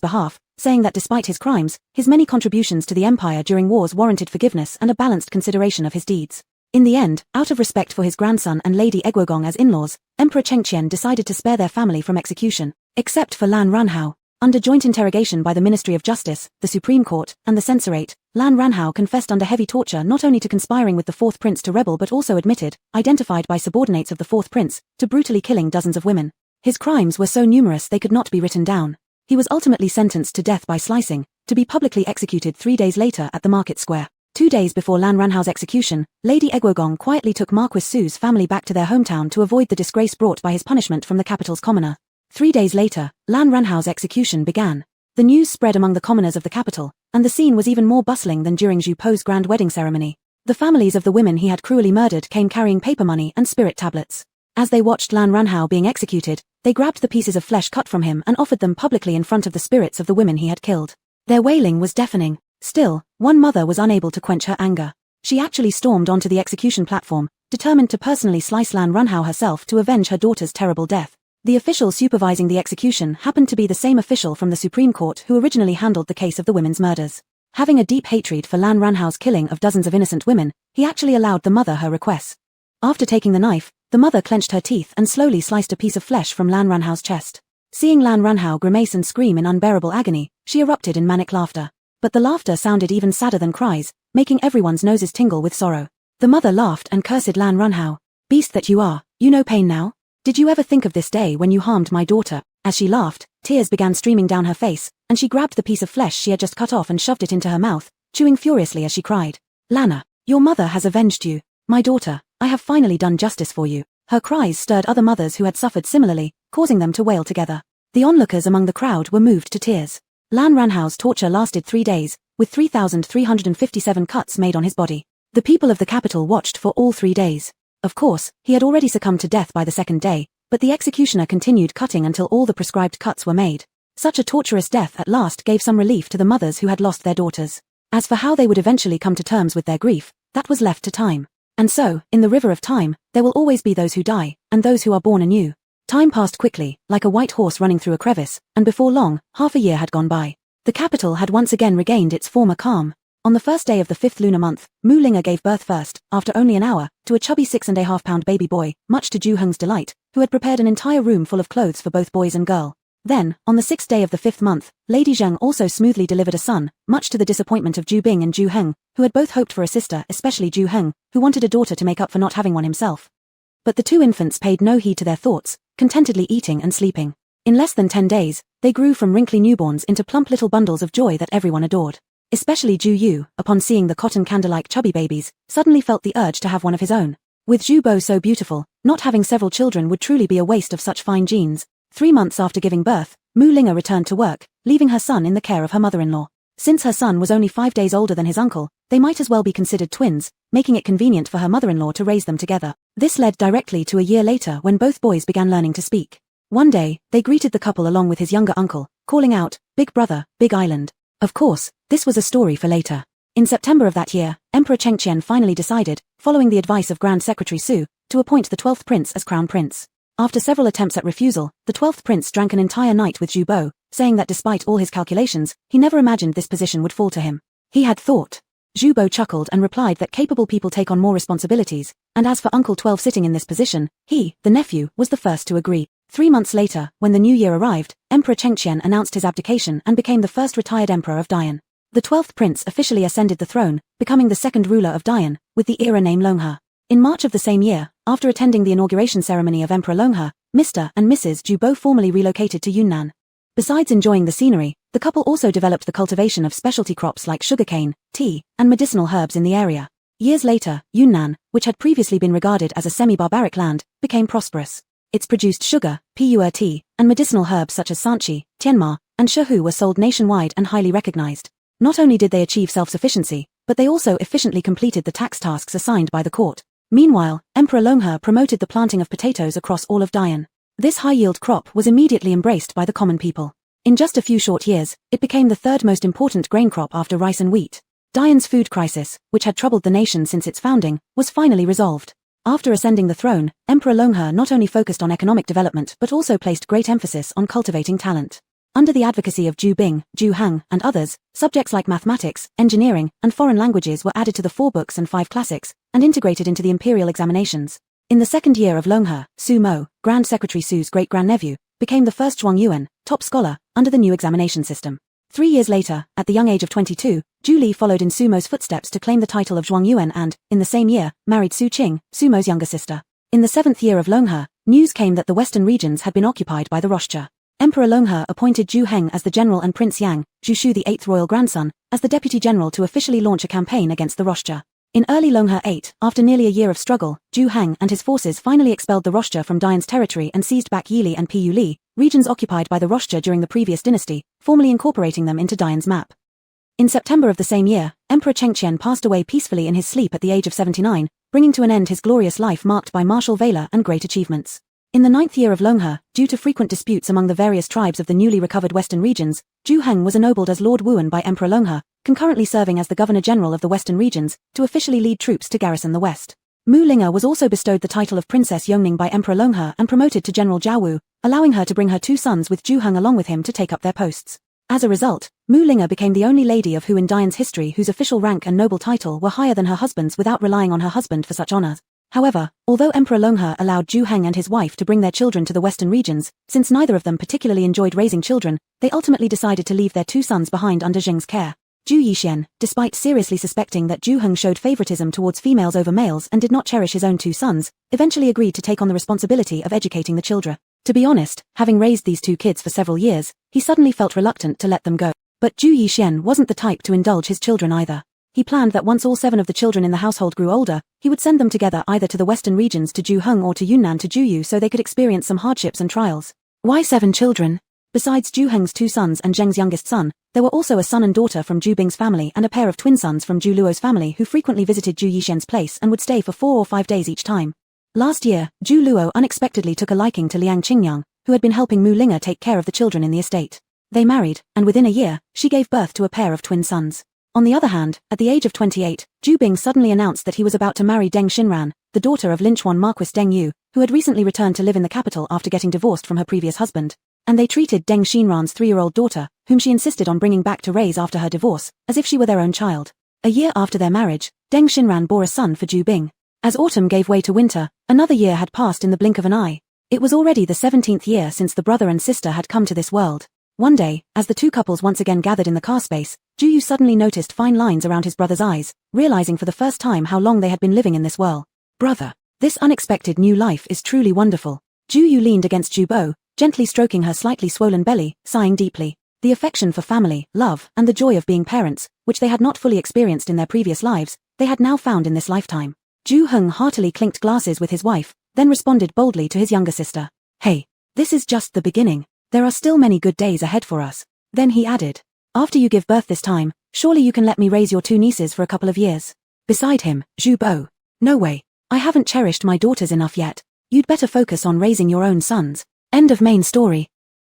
behalf, saying that despite his crimes, his many contributions to the empire during wars warranted forgiveness and a balanced consideration of his deeds. In the end, out of respect for his grandson and Lady Eguogong as in-laws, Emperor Chengqian decided to spare their family from execution, except for Lan Ranhao. Under joint interrogation by the Ministry of Justice, the Supreme Court, and the Censorate, Lan Ranhao confessed under heavy torture not only to conspiring with the fourth prince to rebel but also admitted, identified by subordinates of the fourth prince, to brutally killing dozens of women. His crimes were so numerous they could not be written down. He was ultimately sentenced to death by slicing, to be publicly executed 3 days later at the market square. 2 days before Lan Ranhao's execution, Lady Eguogong quietly took Marquis Su's family back to their hometown to avoid the disgrace brought by his punishment from the capital's commoner. 3 days later, Lan Ranhao's execution began. The news spread among the commoners of the capital, and the scene was even more bustling than during Zhu Po's grand wedding ceremony. The families of the women he had cruelly murdered came carrying paper money and spirit tablets. As they watched Lan Ranhao being executed, they grabbed the pieces of flesh cut from him and offered them publicly in front of the spirits of the women he had killed. Their wailing was deafening. Still, one mother was unable to quench her anger. She actually stormed onto the execution platform, determined to personally slice Lan Ranhao herself to avenge her daughter's terrible death. The official supervising the execution happened to be the same official from the Supreme Court who originally handled the case of the women's murders. Having a deep hatred for Lan Ranhao's killing of dozens of innocent women, he actually allowed the mother her requests. After taking the knife, the mother clenched her teeth and slowly sliced a piece of flesh from Lan Ranhao's chest. Seeing Lan Ranhao grimace and scream in unbearable agony, she erupted in manic laughter. But the laughter sounded even sadder than cries, making everyone's noses tingle with sorrow. The mother laughed and cursed Lan Ranhao. "Beast that you are, you know pain now? Did you ever think of this day when you harmed my daughter?" As she laughed, tears began streaming down her face, and she grabbed the piece of flesh she had just cut off and shoved it into her mouth, chewing furiously as she cried. "Lana, your mother has avenged you. My daughter, I have finally done justice for you." Her cries stirred other mothers who had suffered similarly, causing them to wail together. The onlookers among the crowd were moved to tears. Lan Ranhao's torture lasted 3 days, with 3,357 cuts made on his body. The people of the capital watched for all 3 days. Of course, he had already succumbed to death by the second day, but the executioner continued cutting until all the prescribed cuts were made. Such a torturous death at last gave some relief to the mothers who had lost their daughters. As for how they would eventually come to terms with their grief, that was left to time. And so, in the river of time, there will always be those who die, and those who are born anew. Time passed quickly, like a white horse running through a crevice, and before long, half a year had gone by. The capital had once again regained its former calm. On the first day of the 5th lunar month, Mu Linga gave birth first, after only an hour, to a chubby 6.5-pound baby boy, much to Ju Heng's delight, who had prepared an entire room full of clothes for both boys and girl. Then, on the 6th day of the 5th month, Lady Zheng also smoothly delivered a son, much to the disappointment of Ju Bing and Ju Heng, who had both hoped for a sister, especially Ju Heng, who wanted a daughter to make up for not having one himself. But the two infants paid no heed to their thoughts, contentedly eating and sleeping. In less than 10 days, they grew from wrinkly newborns into plump little bundles of joy that everyone adored. Especially Ju Yu, upon seeing the cotton candy-like chubby babies, suddenly felt the urge to have one of his own. With Zhu Bo so beautiful, not having several children would truly be a waste of such fine genes. 3 months after giving birth, Mu Linga returned to work, leaving her son in the care of her mother-in-law. Since her son was only 5 days older than his uncle, they might as well be considered twins, making it convenient for her mother-in-law to raise them together. This led directly to a year later when both boys began learning to speak. One day, they greeted the couple along with his younger uncle, calling out, "Big brother, big island." Of course, this was a story for later. In September of that year, Emperor Chengqian finally decided, following the advice of Grand Secretary Su, to appoint the 12th prince as crown prince. After several attempts at refusal, the 12th prince drank an entire night with Zhu Bo, saying that despite all his calculations, he never imagined this position would fall to him. He had thought, Zhu Bo chuckled and replied that capable people take on more responsibilities, and as for Uncle 12 sitting in this position, he, the nephew, was the first to agree. 3 months later, when the new year arrived, Emperor Chengqian announced his abdication and became the first retired emperor of Dian. The 12th prince officially ascended the throne, becoming the second ruler of Dian, with the era name Longhe. In March of the same year, after attending the inauguration ceremony of Emperor Longhe, Mr. and Mrs. Zhu Bo formally relocated to Yunnan. Besides enjoying the scenery, the couple also developed the cultivation of specialty crops like sugarcane, tea, and medicinal herbs in the area. Years later, Yunnan, which had previously been regarded as a semi-barbaric land, became prosperous. It's produced sugar, pu'er tea, and medicinal herbs such as sanchi, tianma, and shehu were sold nationwide and highly recognized. Not only did they achieve self-sufficiency, but they also efficiently completed the tax tasks assigned by the court. Meanwhile, Emperor Longhe promoted the planting of potatoes across all of Dian. This high-yield crop was immediately embraced by the common people. In just a few short years, it became the third most important grain crop after rice and wheat. Dian's food crisis, which had troubled the nation since its founding, was finally resolved. After ascending the throne, Emperor Longhe not only focused on economic development but also placed great emphasis on cultivating talent. Under the advocacy of Zhu Bing, Zhu Heng, and others, subjects like mathematics, engineering, and foreign languages were added to the 4 books and 5 classics, and integrated into the imperial examinations. In the second year of Longhe, Su Mo, Grand Secretary Su's great-grandnephew, became the first Zhuangyuan, top scholar, under the new examination system. 3 years later, at the young age of 22, Zhu Li followed in Su Mo's footsteps to claim the title of Zhuangyuan and, in the same year, married Su Qing, Su Mo's younger sister. In the 7th year of Longhe, news came that the western regions had been occupied by the Roshcha. Emperor Longhe appointed Zhu Heng as the general and Prince Yang, Zhu Shu the 8th royal grandson, as the deputy general to officially launch a campaign against the Roshcha. In early Longhe 8, after nearly a year of struggle, Zhu Heng and his forces finally expelled the Roshcha from Dian's territory and seized back Yili and Pu Li, regions occupied by the Roshcha during the previous dynasty, formally incorporating them into Dian's map. In September of the same year, Emperor Chengqian passed away peacefully in his sleep at the age of 79, bringing to an end his glorious life marked by martial valor and great achievements. In the 9th year of Longhe, due to frequent disputes among the various tribes of the newly recovered western regions, Zhu Heng was ennobled as Lord Wuan by Emperor Longhe, concurrently serving as the Governor-General of the western regions, to officially lead troops to garrison the west. Mu Linge was also bestowed the title of Princess Yongning by Emperor Longhe and promoted to General Jiawu, allowing her to bring her 2 sons with Zhu Heng along with him to take up their posts. As a result, Mu Linge became the only lady of who in Dian's history whose official rank and noble title were higher than her husband's without relying on her husband for such honors. However, although Emperor Longhe allowed Zhu Heng and his wife to bring their children to the western regions, since neither of them particularly enjoyed raising children, they ultimately decided to leave their 2 sons behind under Jing's care. Zhu Yixian, despite seriously suspecting that Zhu Heng showed favoritism towards females over males and did not cherish his own 2 sons, eventually agreed to take on the responsibility of educating the children. To be honest, having raised these 2 kids for several years, he suddenly felt reluctant to let them go. But Zhu Yixian wasn't the type to indulge his children either. He planned that once all 7 of the children in the household grew older, he would send them together either to the western regions to Zhu Heng or to Yunnan to Zhu Yu so they could experience some hardships and trials. Why 7 children? Besides Zhu Heng's 2 sons and Zheng's youngest son, there were also a son and daughter from Zhu Bing's family and a pair of twin sons from Zhu Luo's family who frequently visited Zhu Yixian's place and would stay for 4 or 5 days each time. Last year, Zhu Luo unexpectedly took a liking to Liang Qingyang, who had been helping Mu Linge take care of the children in the estate. They married, and within a year, she gave birth to a pair of twin sons. On the other hand, at the age of 28, Zhu Bing suddenly announced that he was about to marry Deng Xinran, the daughter of Linchuan Marquis Deng Yu, who had recently returned to live in the capital after getting divorced from her previous husband. And they treated Deng Xinran's 3-year-old daughter, whom she insisted on bringing back to raise after her divorce, as if she were their own child. A year after their marriage, Deng Xinran bore a son for Zhu Bing. As autumn gave way to winter, another year had passed in the blink of an eye. It was already the 17th year since the brother and sister had come to this world. One day, as the 2 couples once again gathered in the car space, Zhu Yu suddenly noticed fine lines around his brother's eyes, realizing for the first time how long they had been living in this world. Brother, this unexpected new life is truly wonderful. Zhu Yu leaned against Zhu Bo, gently stroking her slightly swollen belly, sighing deeply. The affection for family, love, and the joy of being parents, which they had not fully experienced in their previous lives, they had now found in this lifetime. Zhu Heng heartily clinked glasses with his wife, then responded boldly to his younger sister. Hey, this is just the beginning. There are still many good days ahead for us. Then he added, after you give birth this time, surely you can let me raise your 2 nieces for a couple of years. Beside him, Zhu Bo. No way. I haven't cherished my daughters enough yet. You'd better focus on raising your own sons. End of main story.